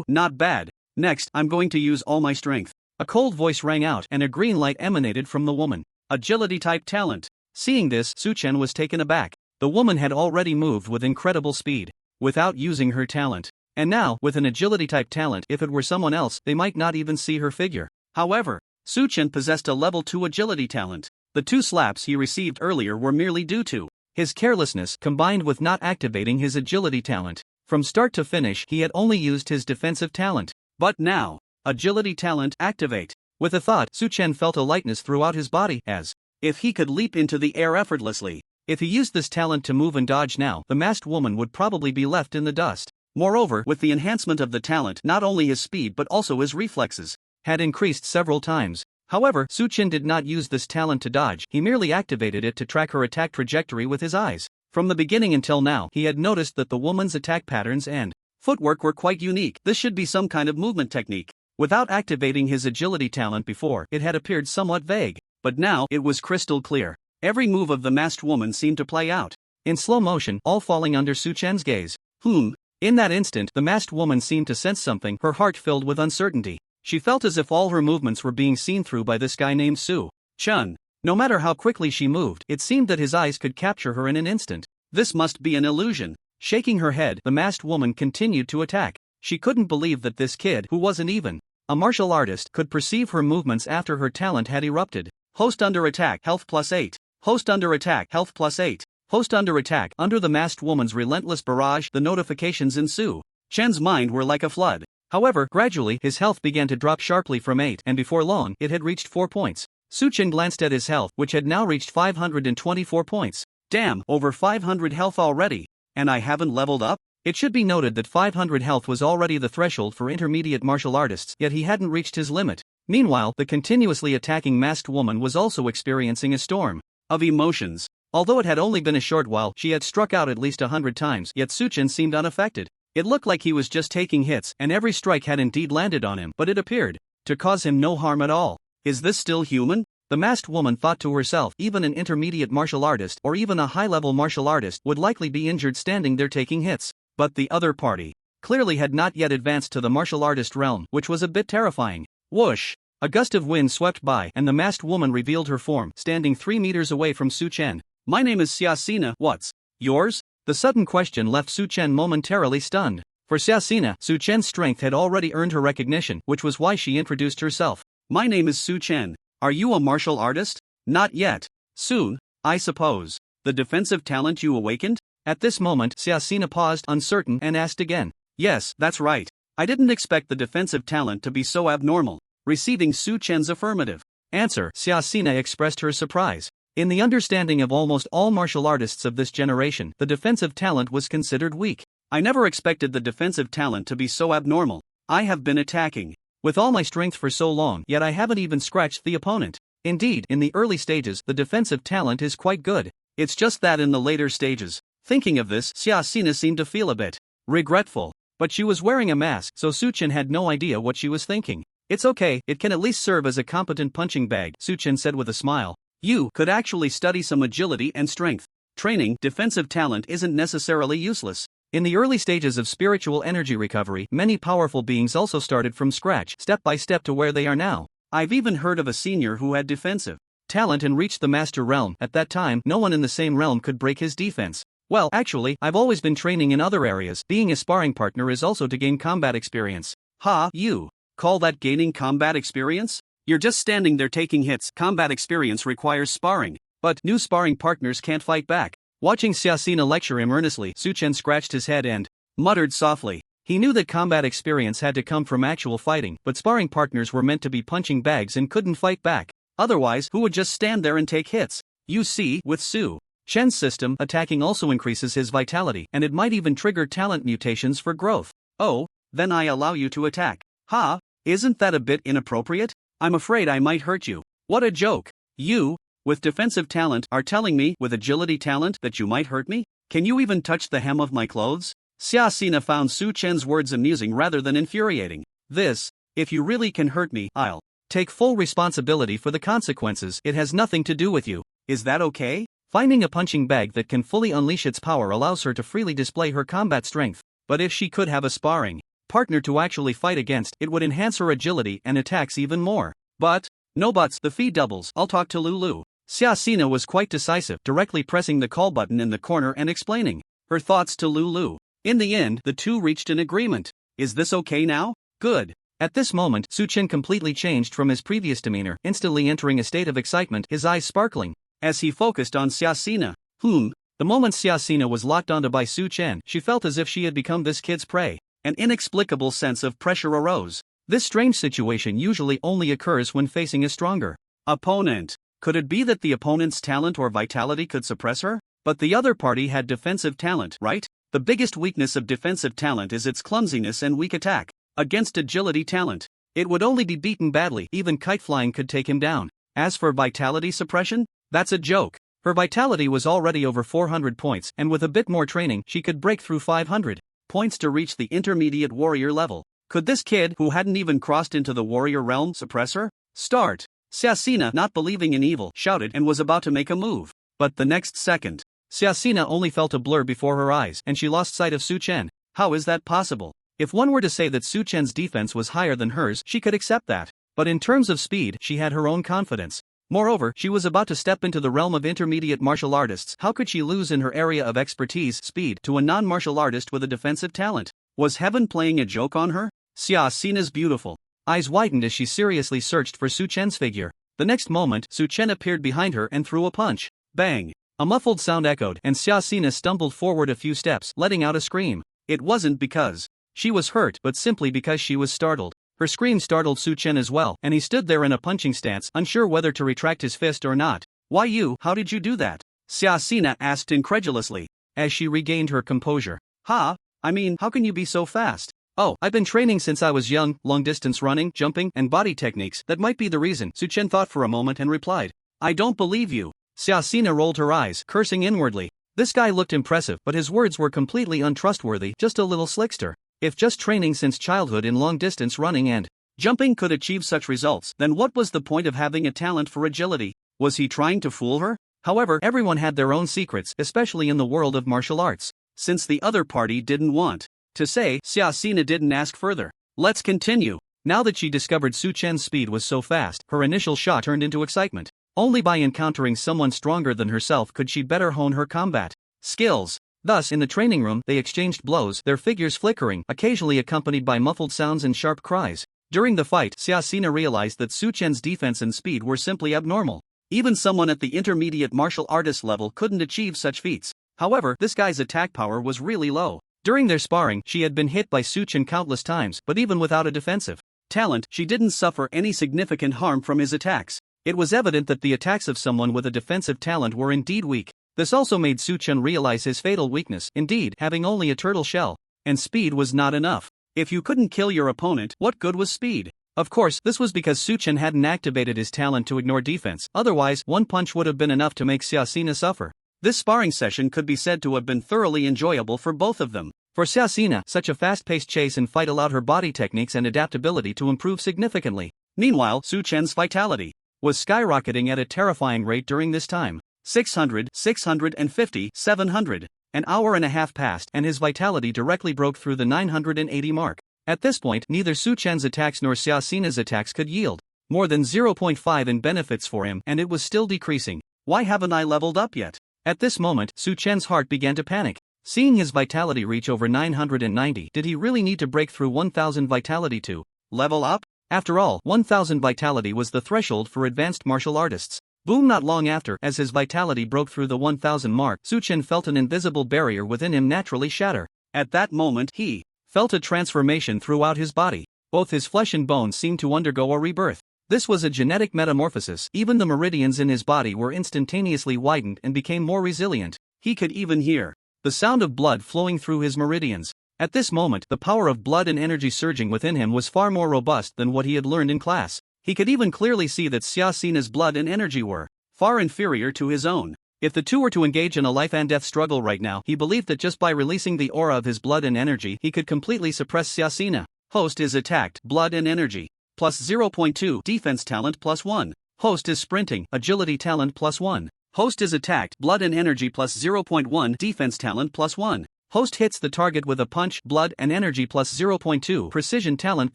Not bad. Next, I'm going to use all my strength. A cold voice rang out, and a green light emanated from the woman. Agility-type talent. Seeing this, Su Chen was taken aback. The woman had already moved with incredible speed, without using her talent. And now, with an agility-type talent, if it were someone else, they might not even see her figure. However, Su Chen possessed a level 2 agility talent. The 2 slaps he received earlier were merely due to his carelessness combined with not activating his agility talent. From start to finish, he had only used his defensive talent. But now, agility talent activate. With a thought, Su Chen felt a lightness throughout his body, as if he could leap into the air effortlessly. If he used this talent to move and dodge now, the masked woman would probably be left in the dust. Moreover, with the enhancement of the talent, not only his speed but also his reflexes had increased several times. However, Su Chen did not use this talent to dodge, he merely activated it to track her attack trajectory with his eyes. From the beginning until now, he had noticed that the woman's attack patterns and footwork were quite unique. This should be some kind of movement technique. Without activating his agility talent before, it had appeared somewhat vague. But now, it was crystal clear. Every move of the masked woman seemed to play out in slow motion, all falling under Su Chen's gaze. In that instant, the masked woman seemed to sense something, her heart filled with uncertainty. She felt as if all her movements were being seen through by this guy named Su Chen. No matter how quickly she moved, it seemed that his eyes could capture her in an instant. This must be an illusion. Shaking her head, the masked woman continued to attack. She couldn't believe that this kid, who wasn't even a martial artist, could perceive her movements after her talent had erupted. Host under attack, health +8. Host under attack, health +8. Host under attack. Under the masked woman's relentless barrage, the notifications in Su Chen's mind were like a flood. However, gradually, his health began to drop sharply from 8, and before long, it had reached 4 points. Su Chen glanced at his health, which had now reached 524 points. Damn, over 500 health already. And I haven't leveled up? It should be noted that 500 health was already the threshold for intermediate martial artists, yet he hadn't reached his limit. Meanwhile, the continuously attacking masked woman was also experiencing a storm of emotions. Although it had only been a short while, she had struck out at least 100 times, yet Su Chen seemed unaffected. It looked like he was just taking hits, and every strike had indeed landed on him, but it appeared to cause him no harm at all. Is this still human? The masked woman thought to herself, even an intermediate martial artist or even a high-level martial artist would likely be injured standing there taking hits. But the other party clearly had not yet advanced to the martial artist realm, which was a bit terrifying. Whoosh! A gust of wind swept by, and the masked woman revealed her form, standing 3 meters away from Su Chen. My name is Xiaxina, what's yours? The sudden question left Su Chen momentarily stunned. For Xiaxina, Su Chen's strength had already earned her recognition, which was why she introduced herself. My name is Su Chen. Are you a martial artist? Not yet. Soon, I suppose. The defensive talent you awakened? At this moment, Xiaxina paused, uncertain, and asked again. Yes, that's right. I didn't expect the defensive talent to be so abnormal. Receiving Su Chen's affirmative answer, Xiaxina expressed her surprise. In the understanding of almost all martial artists of this generation, the defensive talent was considered weak. I never expected the defensive talent to be so abnormal. I have been attacking with all my strength for so long, yet I haven't even scratched the opponent. Indeed, in the early stages, the defensive talent is quite good. It's just that in the later stages. Thinking of this, Xiaxina seemed to feel a bit regretful. But she was wearing a mask, so Suchen had no idea what she was thinking. It's okay, it can at least serve as a competent punching bag, Suchen said with a smile. You could actually study some agility and strength training. Defensive talent isn't necessarily useless. In the early stages of spiritual energy recovery, many powerful beings also started from scratch, step by step to where they are now. I've even heard of a senior who had defensive talent and reached the master realm. At that time, no one in the same realm could break his defense. Well, actually, I've always been training in other areas. Being a sparring partner is also to gain combat experience. Ha, you call that gaining combat experience? You're just standing there taking hits. Combat experience requires sparring. But new sparring partners can't fight back. Watching Xiaxina lecture him earnestly, Suchen scratched his head and muttered softly. He knew that combat experience had to come from actual fighting, but sparring partners were meant to be punching bags and couldn't fight back. Otherwise, who would just stand there and take hits? You see, with Su Chen's system, attacking also increases his vitality, and it might even trigger talent mutations for growth. Oh, then I allow you to attack. Ha, isn't that a bit inappropriate? I'm afraid I might hurt you. What a joke. You, with defensive talent, are telling me, with agility talent, that you might hurt me? Can you even touch the hem of my clothes? Xiaxina found Su Chen's words amusing rather than infuriating. If you really can hurt me, I'll take full responsibility for the consequences. It has nothing to do with you. Is that okay? Finding a punching bag that can fully unleash its power allows her to freely display her combat strength. But if she could have a sparring partner to actually fight against, it would enhance her agility and attacks even more. But, no buts, the fee doubles. I'll talk to Lulu. Xiaxina was quite decisive, directly pressing the call button in the corner and explaining her thoughts to Lulu. In the end, the two reached an agreement. Is this okay now? Good. At this moment, Suchen completely changed from his previous demeanor, instantly entering a state of excitement, his eyes sparkling as he focused on Xiaxina. The moment Xiaxina was locked onto by Su Chen, she felt as if she had become this kid's prey. An inexplicable sense of pressure arose. This strange situation usually only occurs when facing a stronger opponent. Could it be that the opponent's talent or vitality could suppress her? But the other party had defensive talent, right? The biggest weakness of defensive talent is its clumsiness and weak attack. Against agility talent, it would only be beaten badly. Even kite flying could take him down. As for vitality suppression, that's a joke. Her vitality was already over 400 points, and with a bit more training, she could break through 500 points to reach the intermediate warrior level. Could this kid, who hadn't even crossed into the warrior realm, suppress her? Start! Xiaxina, not believing in evil, shouted and was about to make a move. But the next second, Xiaxina only felt a blur before her eyes, and she lost sight of Su Chen. How is that possible? If one were to say that Su Chen's defense was higher than hers, she could accept that. But in terms of speed, she had her own confidence. Moreover, she was about to step into the realm of intermediate martial artists. How could she lose in her area of expertise, speed, to a non-martial artist with a defensive talent? Was heaven playing a joke on her? Xiaxina's beautiful eyes widened as she seriously searched for Su Chen's figure. The next moment, Su Chen appeared behind her and threw a punch. Bang! A muffled sound echoed, and Xiaxina stumbled forward a few steps, letting out a scream. It wasn't because she was hurt, but simply because she was startled. Her scream startled Su Chen as well, and he stood there in a punching stance, unsure whether to retract his fist or not. Why you? How did you do that? Xiaxina asked incredulously, as she regained her composure. How can you be so fast? Oh, I've been training since I was young, long-distance running, jumping, and body techniques. That might be the reason. Su Chen thought for a moment and replied. I don't believe you. Xiaxina rolled her eyes, cursing inwardly. This guy looked impressive, but his words were completely untrustworthy, just a little slickster. If just training since childhood in long-distance running and jumping could achieve such results, then what was the point of having a talent for agility? Was he trying to fool her? However, everyone had their own secrets, especially in the world of martial arts. Since the other party didn't want to say, Xiaxina didn't ask further. Let's continue. Now that she discovered Su Chen's speed was so fast, her initial shock turned into excitement. Only by encountering someone stronger than herself could she better hone her combat skills. Thus, in the training room, they exchanged blows, their figures flickering, occasionally accompanied by muffled sounds and sharp cries. During the fight, Xiaxina realized that Su Chen's defense and speed were simply abnormal. Even someone at the intermediate martial artist level couldn't achieve such feats. However, this guy's attack power was really low. During their sparring, she had been hit by Su Chen countless times, but even without a defensive talent, she didn't suffer any significant harm from his attacks. It was evident that the attacks of someone with a defensive talent were indeed weak. This also made Su Chen realize his fatal weakness. Indeed, having only a turtle shell and speed was not enough. If you couldn't kill your opponent, what good was speed? Of course, this was because Suchen hadn't activated his talent to ignore defense, otherwise, one punch would have been enough to make Xiaxina suffer. This sparring session could be said to have been thoroughly enjoyable for both of them. For Xiaxina, such a fast-paced chase and fight allowed her body techniques and adaptability to improve significantly. Meanwhile, Su Chen's vitality was skyrocketing at a terrifying rate during this time. 600, 650, 700. An hour and a half passed and his vitality directly broke through the 980 mark. At this point, neither Su Chen's attacks nor Xiaxina's attacks could yield more than 0.5 in benefits for him, and it was still decreasing. Why haven't I leveled up yet? At this moment, Su Chen's heart began to panic. Seeing his vitality reach over 990, did he really need to break through 1000 vitality to level up? After all, 1000 vitality was the threshold for advanced martial artists. Boom! Not long after, as his vitality broke through the 1000 mark, Su Chen felt an invisible barrier within him naturally shatter. At that moment, he felt a transformation throughout his body. Both his flesh and bones seemed to undergo a rebirth. This was a genetic metamorphosis. Even the meridians in his body were instantaneously widened and became more resilient. He could even hear the sound of blood flowing through his meridians. At this moment, the power of blood and energy surging within him was far more robust than what he had learned in class. He could even clearly see that Xiaxina's blood and energy were far inferior to his own. If the two were to engage in a life and death struggle right now, he believed that just by releasing the aura of his blood and energy, he could completely suppress Xiaxina. Host is attacked, blood and energy, plus 0.2, defense talent plus 1. Host is sprinting, agility talent plus 1. Host is attacked, blood and energy plus 0.1, defense talent plus 1. Host hits the target with a punch, blood and energy plus 0.2, precision talent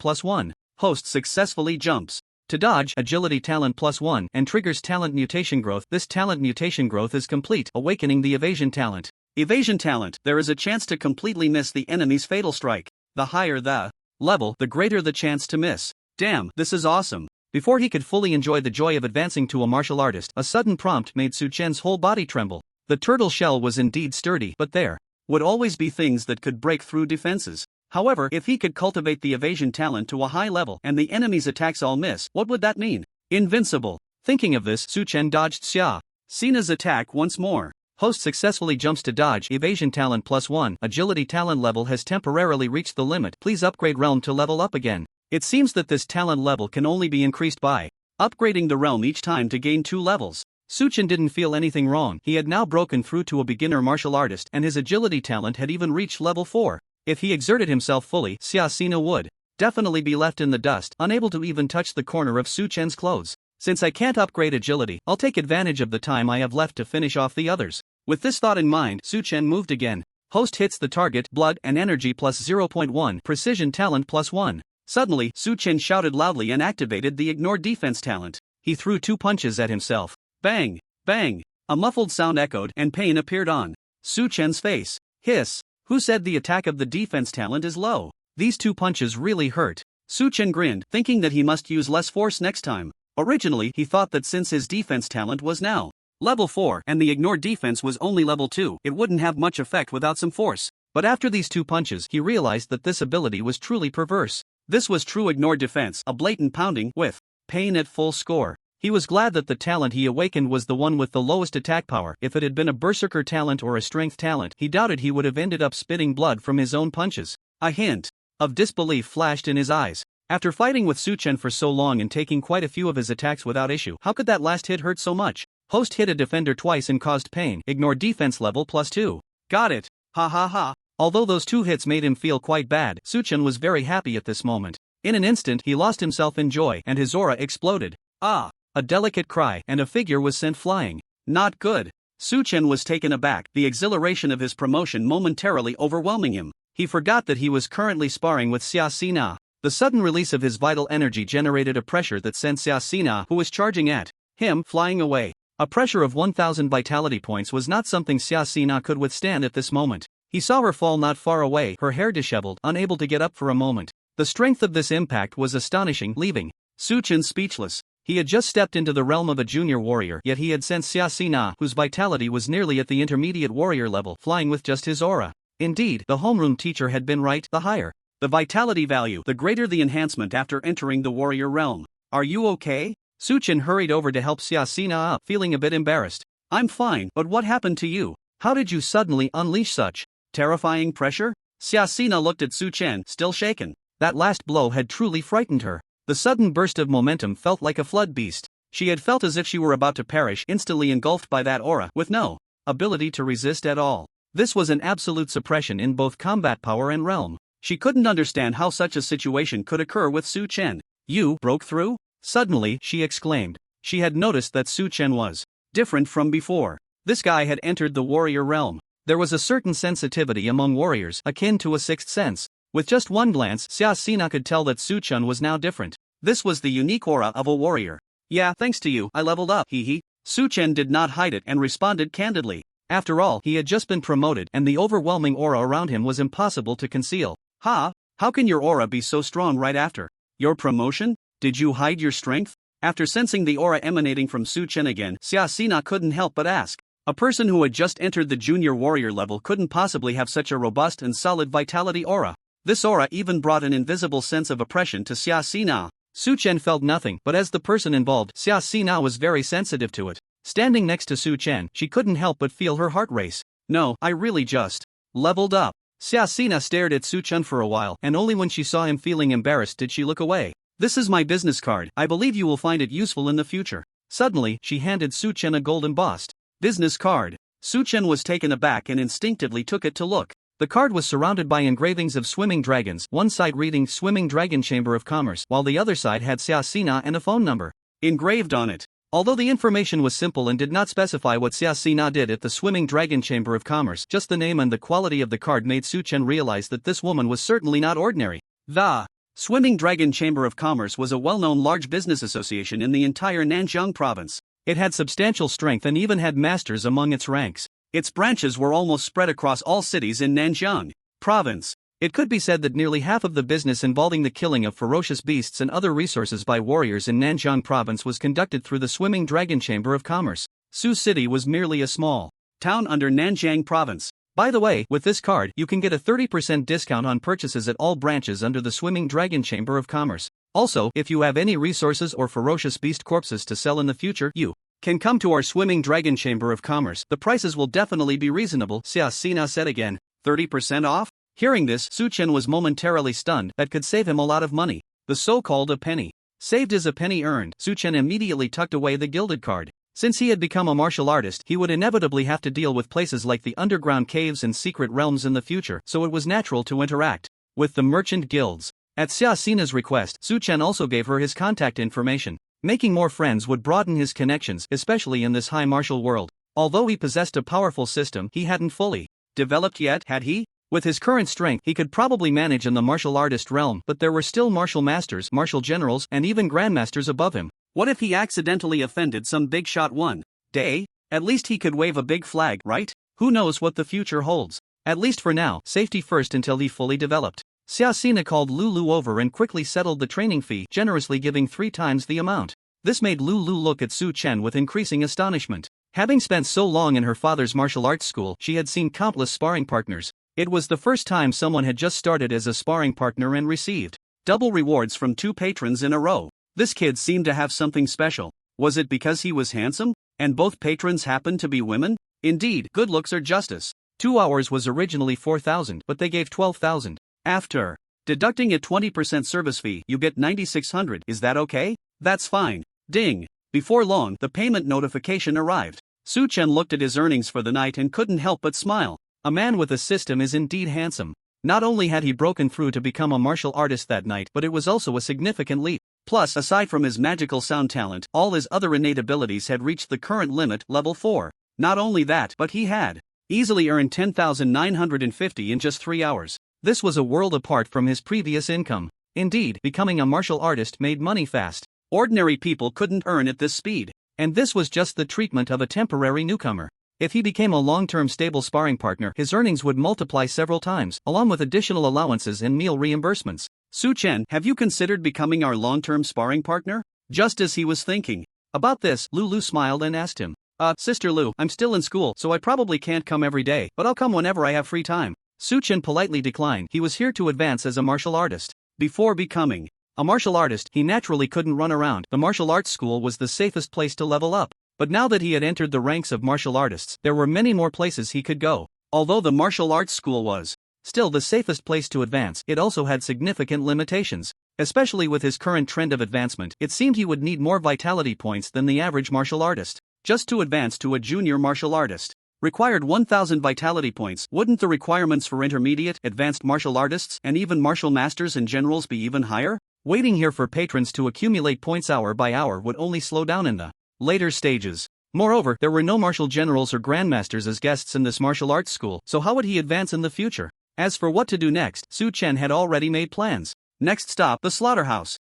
plus 1. Host successfully jumps to dodge, agility talent plus 1, and triggers talent mutation growth. This talent mutation growth is complete, awakening the evasion talent. Evasion talent, there is a chance to completely miss the enemy's fatal strike. The higher the level, the greater the chance to miss. Damn, this is awesome. Before he could fully enjoy the joy of advancing to a martial artist, a sudden prompt made Su Chen's whole body tremble. The turtle shell was indeed sturdy, but there would always be things that could break through defenses. However, if he could cultivate the evasion talent to a high level and the enemy's attacks all miss, what would that mean? Invincible. Thinking of this, Su Chen dodged Xiaxina's attack once more. Host successfully jumps to dodge, evasion talent plus 1, agility talent level has temporarily reached the limit. Please upgrade realm to level up again. It seems that this talent level can only be increased by upgrading the realm each time to gain 2 levels. Su Chen didn't feel anything wrong. He had now broken through to a beginner martial artist and his agility talent had even reached level 4. If he exerted himself fully, Xiaxina would definitely be left in the dust, unable to even touch the corner of Su Chen's clothes. Since I can't upgrade agility, I'll take advantage of the time I have left to finish off the others. With this thought in mind, Su Chen moved again. Host hits the target, blood and energy plus 0.1, precision talent plus 1. Suddenly, Su Chen shouted loudly and activated the ignored defense talent. He threw 2 punches at himself. Bang! Bang! A muffled sound echoed and pain appeared on Su Chen's face. Hiss! Who said the attack of the defense talent is low? These 2 punches really hurt. Su Chen grinned, thinking that he must use less force next time. Originally, he thought that since his defense talent was now level 4 and the ignored defense was only level 2, it wouldn't have much effect without some force. But after these 2 punches, he realized that this ability was truly perverse. This was true ignored defense, a blatant pounding with pain at full score. He was glad that the talent he awakened was the one with the lowest attack power. If it had been a berserker talent or a strength talent, he doubted he would have ended up spitting blood from his own punches. A hint of disbelief flashed in his eyes. After fighting with Su Chen for so long and taking quite a few of his attacks without issue, how could that last hit hurt so much? Host hit a defender twice and caused pain. Ignore defense level plus 2. Got it. Ha ha ha. Although those 2 hits made him feel quite bad, Su Chen was very happy at this moment. In an instant, he lost himself in joy and his aura exploded. Ah! A delicate cry, and a figure was sent flying. Not good. Su Chen was taken aback, the exhilaration of his promotion momentarily overwhelming him. He forgot that he was currently sparring with Xiaxina. The sudden release of his vital energy generated a pressure that sent Xiaxina, who was charging at him, flying away. A pressure of 1000 vitality points was not something Xiaxina could withstand at this moment. He saw her fall not far away, her hair disheveled, unable to get up for a moment. The strength of this impact was astonishing, leaving Su Chen speechless. He had just stepped into the realm of a junior warrior, yet he had sent Xiaxina, whose vitality was nearly at the intermediate warrior level, flying with just his aura. Indeed, the homeroom teacher had been right, the higher the vitality value, the greater the enhancement after entering the warrior realm. Are you okay? Su Chen hurried over to help Xiaxina up, feeling a bit embarrassed. I'm fine, but what happened to you? How did you suddenly unleash such terrifying pressure? Xiaxina looked at Su Chen, still shaken. That last blow had truly frightened her. The sudden burst of momentum felt like a flood beast. She had felt as if she were about to perish, instantly engulfed by that aura, with no ability to resist at all. This was an absolute suppression in both combat power and realm. She couldn't understand how such a situation could occur with Su Chen. You broke through? Suddenly, she exclaimed. She had noticed that Su Chen was different from before. This guy had entered the warrior realm. There was a certain sensitivity among warriors, akin to a sixth sense. With just one glance, Xia Xina could tell that Su Chen was now different. This was the unique aura of a warrior. Yeah, thanks to you, I leveled up, hee hee. Su Chen did not hide it and responded candidly. After all, he had just been promoted and the overwhelming aura around him was impossible to conceal. Ha! How can your aura be so strong right after your promotion? Did you hide your strength? After sensing the aura emanating from Su Chen again, Xia Xina couldn't help but ask. A person who had just entered the junior warrior level couldn't possibly have such a robust and solid vitality aura. This aura even brought an invisible sense of oppression to Xia Xina. Su Chen felt nothing, but as the person involved, Xia Xina was very sensitive to it. Standing next to Su Chen, she couldn't help but feel her heart race. No, I really just leveled up. Xia Xina stared at Su Chen for a while, and only when she saw him feeling embarrassed did she look away. This is my business card, I believe you will find it useful in the future. Suddenly, she handed Su Chen a gold embossed business card. Su Chen was taken aback and instinctively took it to look. The card was surrounded by engravings of swimming dragons, one side reading Swimming Dragon Chamber of Commerce, while the other side had Xia Xina and a phone number engraved on it. Although the information was simple and did not specify what Xia Xina did at the Swimming Dragon Chamber of Commerce, just the name and the quality of the card made Su Chen realize that this woman was certainly not ordinary. The Swimming Dragon Chamber of Commerce was a well-known large business association in the entire Nanjing province. It had substantial strength and even had masters among its ranks. Its branches were almost spread across all cities in Nanjing province. It could be said that nearly half of the business involving the killing of ferocious beasts and other resources by warriors in Nanjing province was conducted through the Swimming Dragon Chamber of Commerce. Su City was merely a small town under Nanjing province. By the way, with this card, you can get a 30% discount on purchases at all branches under the Swimming Dragon Chamber of Commerce. Also, if you have any resources or ferocious beast corpses to sell in the future, you can come to our Swimming Dragon Chamber of Commerce. The prices will definitely be reasonable, Xia Xina said again. 30% off? Hearing this, Su Chen was momentarily stunned. That could save him a lot of money. The so-called a penny saved is a penny earned. Su Chen immediately tucked away the gilded card. Since he had become a martial artist, he would inevitably have to deal with places like the underground caves and secret realms in the future, so it was natural to interact with the merchant guilds. At Xia Xina's request, Su Chen also gave her his contact information. Making more friends would broaden his connections, especially in this high martial world. Although he possessed a powerful system, he hadn't fully developed yet, had he? With his current strength, he could probably manage in the martial artist realm, but there were still martial masters, martial generals, and even grandmasters above him. What if he accidentally offended some big shot one day? At least he could wave a big flag, right? Who knows what the future holds? At least for now, safety first until he fully developed. Xia Xina called Lulu over and quickly settled the training fee, generously giving 3 times the amount. This made Lulu look at Su Chen with increasing astonishment. Having spent so long in her father's martial arts school, she had seen countless sparring partners. It was the first time someone had just started as a sparring partner and received double rewards from 2 patrons in a row. This kid seemed to have something special. Was it because he was handsome? And both patrons happened to be women? Indeed, good looks are justice. 2 hours was originally 4,000, but they gave 12,000. After deducting a 20% service fee, you get 9,600. Is that okay? That's fine. Ding. Before long, the payment notification arrived. Su Chen looked at his earnings for the night and couldn't help but smile. A man with a system is indeed handsome. Not only had he broken through to become a martial artist that night, but it was also a significant leap. Plus, aside from his magical sound talent, all his other innate abilities had reached the current limit, level 4. Not only that, but he had easily earned 10,950 in just 3 hours. This was a world apart from his previous income. Indeed, becoming a martial artist made money fast. Ordinary people couldn't earn at this speed. And this was just the treatment of a temporary newcomer. If he became a long-term stable sparring partner, his earnings would multiply several times, along with additional allowances and meal reimbursements. Su Chen, have you considered becoming our long-term sparring partner? Just as he was thinking about this, Lulu smiled and asked him, Sister Lu, I'm still in school, so I probably can't come every day, but I'll come whenever I have free time. Su Chen politely declined. He was here to advance as a martial artist. Before becoming a martial artist, he naturally couldn't run around. The martial arts school was the safest place to level up. But now that he had entered the ranks of martial artists, there were many more places he could go. Although the martial arts school was still the safest place to advance, it also had significant limitations. Especially with his current trend of advancement, it seemed he would need more vitality points than the average martial artist. Just to advance to a junior martial artist required 1,000 vitality points. Wouldn't the requirements for intermediate, advanced martial artists and even martial masters and generals be even higher? Waiting here for patrons to accumulate points hour by hour would only slow down in the later stages. Moreover, there were no martial generals or grandmasters as guests in this martial arts school, so how would he advance in the future? As for what to do next, Su Chen had already made plans. Next stop, the Slaughterhouse.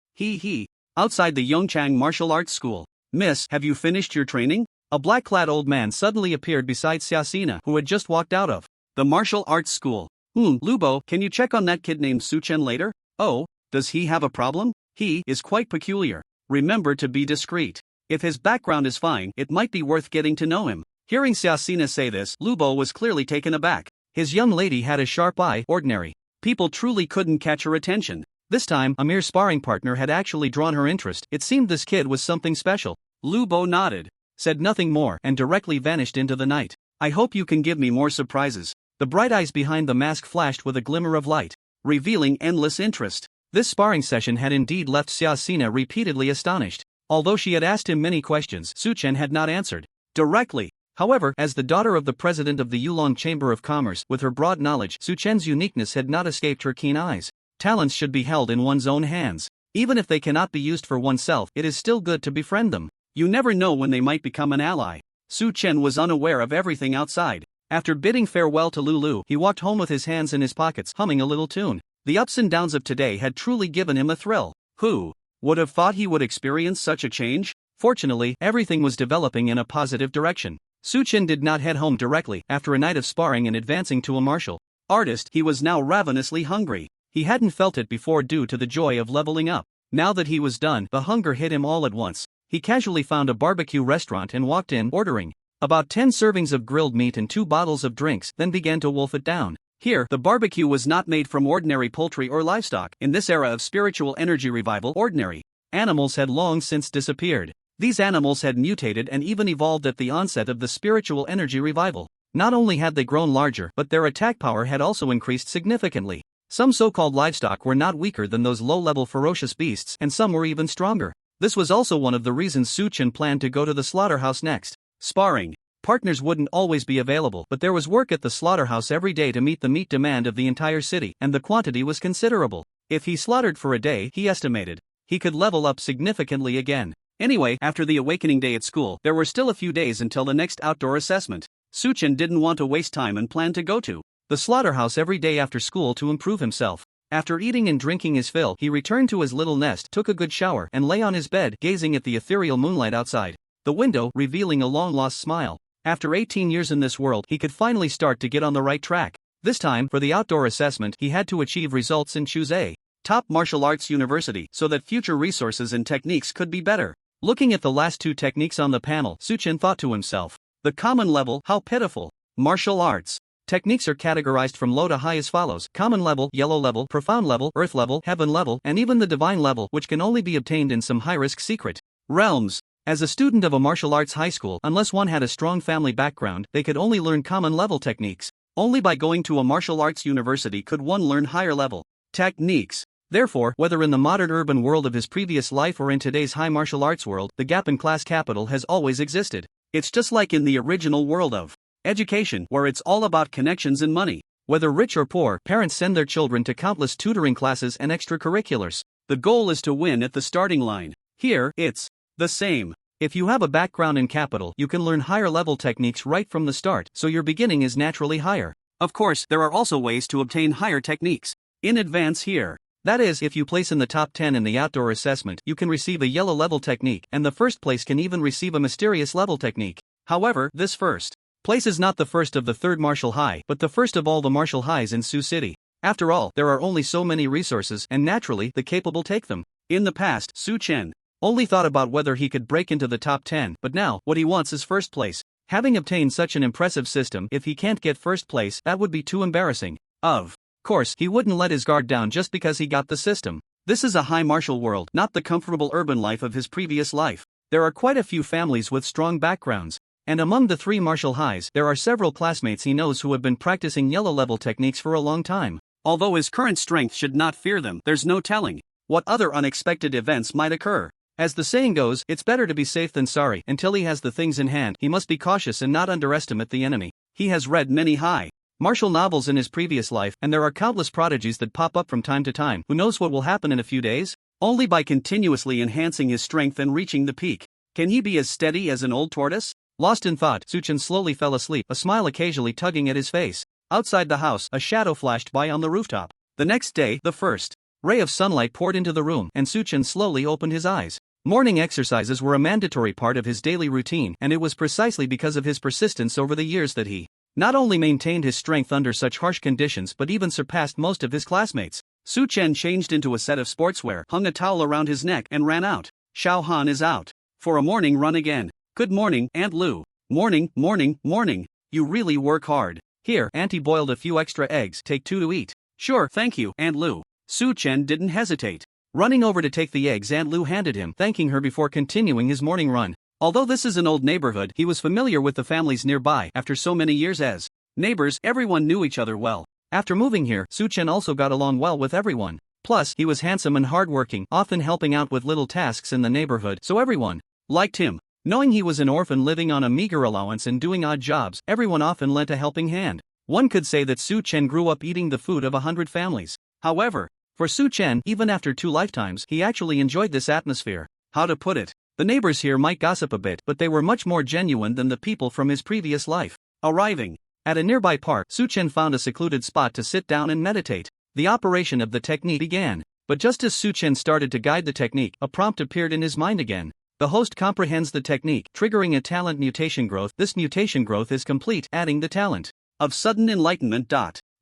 Outside the Yongchang Martial Arts School. Miss, have you finished your training? A black-clad old man suddenly appeared beside Xiaxina, who had just walked out of the martial arts school. Lubo, can you check on that kid named Su Chen later? Oh, does he have a problem? He is quite peculiar. Remember to be discreet. If his background is fine, it might be worth getting to know him. Hearing Xiaxina say this, Lubo was clearly taken aback. His young lady had a sharp eye. Ordinary people truly couldn't catch her attention. This time, a mere sparring partner had actually drawn her interest. It seemed this kid was something special. Lubo nodded, said nothing more, and directly vanished into the night. I hope you can give me more surprises. The bright eyes behind the mask flashed with a glimmer of light, revealing endless interest. This sparring session had indeed left Xiaxina repeatedly astonished. Although she had asked him many questions, Su Chen had not answered directly. However, as the daughter of the president of the Yulong Chamber of Commerce, with her broad knowledge, Su Chen's uniqueness had not escaped her keen eyes. Talents should be held in one's own hands. Even if they cannot be used for oneself, it is still good to befriend them. You never know when they might become an ally. Su Chen was unaware of everything outside. After bidding farewell to Lulu, he walked home with his hands in his pockets, humming a little tune. The ups and downs of today had truly given him a thrill. Who would have thought he would experience such a change? Fortunately, everything was developing in a positive direction. Su Chen did not head home directly. After a night of sparring and advancing to a martial artist, he was now ravenously hungry. He hadn't felt it before due to the joy of leveling up. Now that he was done, the hunger hit him all at once. He casually found a barbecue restaurant and walked in, ordering about 10 servings of grilled meat and 2 bottles of drinks, then began to wolf it down. Here, the barbecue was not made from ordinary poultry or livestock. In this era of spiritual energy revival, ordinary animals had long since disappeared. These animals had mutated and even evolved at the onset of the spiritual energy revival. Not only had they grown larger, but their attack power had also increased significantly. Some so-called livestock were not weaker than those low-level ferocious beasts, and some were even stronger. This was also one of the reasons Su Chen planned to go to the slaughterhouse next. Sparring partners wouldn't always be available, but there was work at the slaughterhouse every day to meet the meat demand of the entire city, and the quantity was considerable. If he slaughtered for a day, he estimated, he could level up significantly again. Anyway, after the awakening day at school, there were still a few days until the next outdoor assessment. Su Chen didn't want to waste time and planned to go to the slaughterhouse every day after school to improve himself. After eating and drinking his fill, he returned to his little nest, took a good shower, and lay on his bed, gazing at the ethereal moonlight outside the window, revealing a long-lost smile. After 18 years in this world, he could finally start to get on the right track. This time, for the outdoor assessment, he had to achieve results and choose a top martial arts university so that future resources and techniques could be better. Looking at the last 2 techniques on the panel, Su Chen thought to himself, the common level, how pitiful. Martial arts techniques are categorized from low to high as follows: common level, yellow level, profound level, earth level, heaven level, and even the divine level, which can only be obtained in some high-risk secret realms. As a student of a martial arts high school, unless one had a strong family background, they could only learn common level techniques. Only by going to a martial arts university could one learn higher level techniques. Therefore, whether in the modern urban world of his previous life or in today's high martial arts world, the gap in class capital has always existed. It's just like in the original world of education, where it's all about connections and money. Whether rich or poor, parents send their children to countless tutoring classes and extracurriculars. The goal is to win at the starting line. Here, it's the same. If you have a background in capital, you can learn higher level techniques right from the start, so your beginning is naturally higher. Of course, there are also ways to obtain higher techniques in advance here. That is, if you place in the top 10 in the outdoor assessment, you can receive a yellow level technique, and the first place can even receive a mysterious level technique. However, this first place is not the first of the third martial high, but the first of all the martial highs in Sioux City. After all, there are only so many resources, and naturally, the capable take them. In the past, Su Chen only thought about whether he could break into the top 10, but now, what he wants is first place. Having obtained such an impressive system, if he can't get first place, that would be too embarrassing. Of course, he wouldn't let his guard down just because he got the system. This is a high martial world, not the comfortable urban life of his previous life. There are quite a few families with strong backgrounds, and among the 3 martial highs, there are several classmates he knows who have been practicing yellow level techniques for a long time. Although his current strength should not fear them, there's no telling. what other unexpected events might occur. As the saying goes, it's better to be safe than sorry. Until he has the things in hand, he must be cautious and not underestimate the enemy. He has read many high martial novels in his previous life, and there are countless prodigies that pop up from time to time. Who knows what will happen in a few days? Only by continuously enhancing his strength and reaching the peak can he be as steady as an old tortoise. Lost in thought, Suchin slowly fell asleep, a smile occasionally tugging at his face. Outside the house, a shadow flashed by on the rooftop. The next day, the first ray of sunlight poured into the room, and Suchin slowly opened his eyes. Morning exercises were a mandatory part of his daily routine, and it was precisely because of his persistence over the years that he not only maintained his strength under such harsh conditions but even surpassed most of his classmates. Suchen changed into a set of sportswear, hung a towel around his neck, and ran out. Xiao Han is out for a morning run again. Good morning, Aunt Lu. Morning, morning, morning. You really work hard. Here, Auntie boiled a few extra eggs, take 2 to eat. Sure, thank you, Aunt Lu. Suchen didn't hesitate. Running over to take the eggs Aunt Lu handed him, thanking her before continuing his morning run. Although this is an old neighborhood, he was familiar with the families nearby. After so many years as neighbors, everyone knew each other well. After moving here, Suchen also got along well with everyone. Plus, he was handsome and hardworking, often helping out with little tasks in the neighborhood, so everyone liked him. Knowing he was an orphan living on a meager allowance and doing odd jobs, everyone often lent a helping hand. One could say that Suchen grew up eating the food of 100 families. However, for Suchen, even after 2 lifetimes, he actually enjoyed this atmosphere. How to put it? The neighbors here might gossip a bit, but they were much more genuine than the people from his previous life. Arriving at a nearby park, Suchen found a secluded spot to sit down and meditate. The operation of the technique began. But just as Suchen started to guide the technique, a prompt appeared in his mind again. The host comprehends the technique, triggering a talent mutation growth. This mutation growth is complete, adding the talent of sudden enlightenment.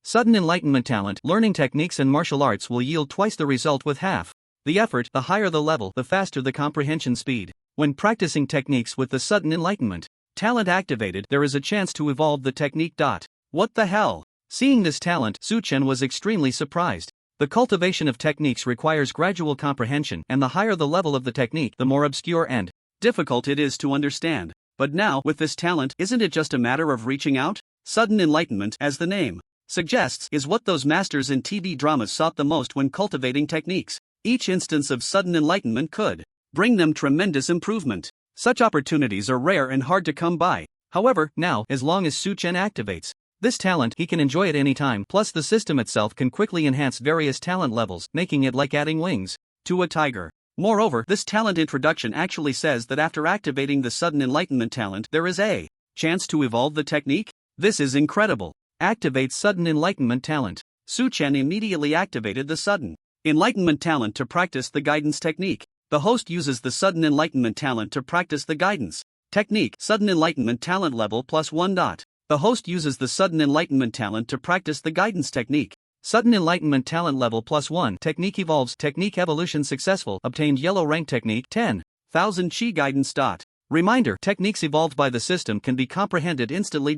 Sudden enlightenment talent. Learning techniques and martial arts will yield twice the result with half the effort. The higher the level, the faster the comprehension speed. When practicing techniques with the sudden enlightenment talent activated, there is a chance to evolve the technique. What the hell? Seeing this talent, Suchen was extremely surprised. The cultivation of techniques requires gradual comprehension, and the higher the level of the technique, the more obscure and difficult it is to understand. But now, with this talent, isn't it just a matter of reaching out? Sudden enlightenment, as the name suggests, is what those masters in TV dramas sought the most when cultivating techniques. Each instance of sudden enlightenment could bring them tremendous improvement. Such opportunities are rare and hard to come by. However, now, as long as Suchen activates this talent, he can enjoy it any time. Plus, the system itself can quickly enhance various talent levels, making it like adding wings to a tiger. Moreover, this talent introduction actually says that after activating the sudden enlightenment talent, there is a chance to evolve the technique. This is incredible. Activate sudden enlightenment talent. Suchen immediately activated the sudden enlightenment talent to practice the guidance technique. The host uses the sudden enlightenment talent to practice the guidance technique. Sudden enlightenment talent level +1. The host uses the sudden enlightenment talent to practice the guidance technique. Sudden enlightenment talent level +1. Technique evolves. Technique evolution successful. Obtained yellow rank technique 10,000 chi guidance. Reminder: techniques evolved by the system can be comprehended instantly.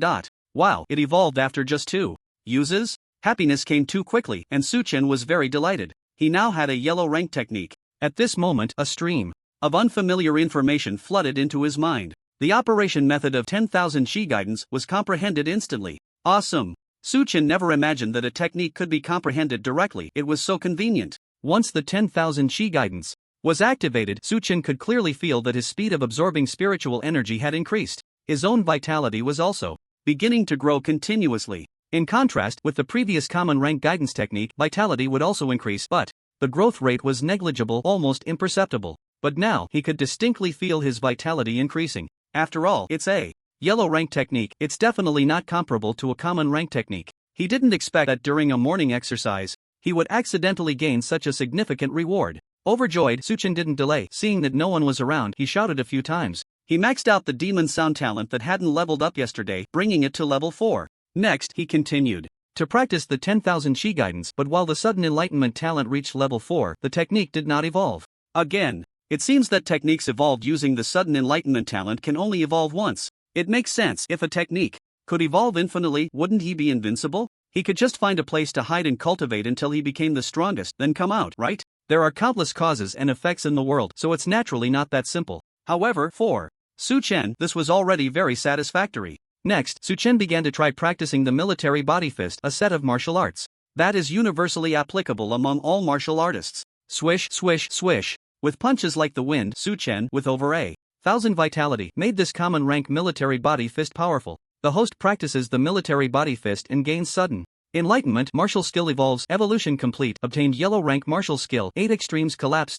Wow, it evolved after just 2 uses? Happiness came too quickly, and Suchen was very delighted. He now had a yellow rank technique. At this moment, a stream of unfamiliar information flooded into his mind. The operation method of 10,000 chi guidance was comprehended instantly. Awesome! Suchen never imagined that a technique could be comprehended directly. It was so convenient. Once the 10,000 chi guidance was activated, Suchen could clearly feel that his speed of absorbing spiritual energy had increased. His own vitality was also beginning to grow continuously. In contrast, with the previous common rank guidance technique, vitality would also increase, but the growth rate was negligible, almost imperceptible. But now, he could distinctly feel his vitality increasing. After all, it's a yellow rank technique. It's definitely not comparable to a common rank technique. He didn't expect that during a morning exercise, he would accidentally gain such a significant reward. Overjoyed, Suchen didn't delay. Seeing that no one was around, he shouted a few times. He maxed out the demon sound talent that hadn't leveled up yesterday, bringing it to level 4. Next, he continued to practice the 10,000 chi guidance, but while the sudden enlightenment talent reached level 4, the technique did not evolve. Again, it seems that techniques evolved using the sudden enlightenment talent can only evolve once. It makes sense. If a technique could evolve infinitely, wouldn't he be invincible? He could just find a place to hide and cultivate until he became the strongest, then come out, right? There are countless causes and effects in the world, so it's naturally not that simple. However, for Suchen, this was already very satisfactory. Next, Suchen began to try practicing the military body fist, a set of martial arts that is universally applicable among all martial artists. Swish, swish, swish. With punches like the wind, Su Chen, with over 1,000 vitality, made this common rank military body fist powerful. The host practices the military body fist and gains sudden enlightenment. Martial skill evolves. Evolution complete. Obtained yellow rank martial skill. 8 extremes collapse.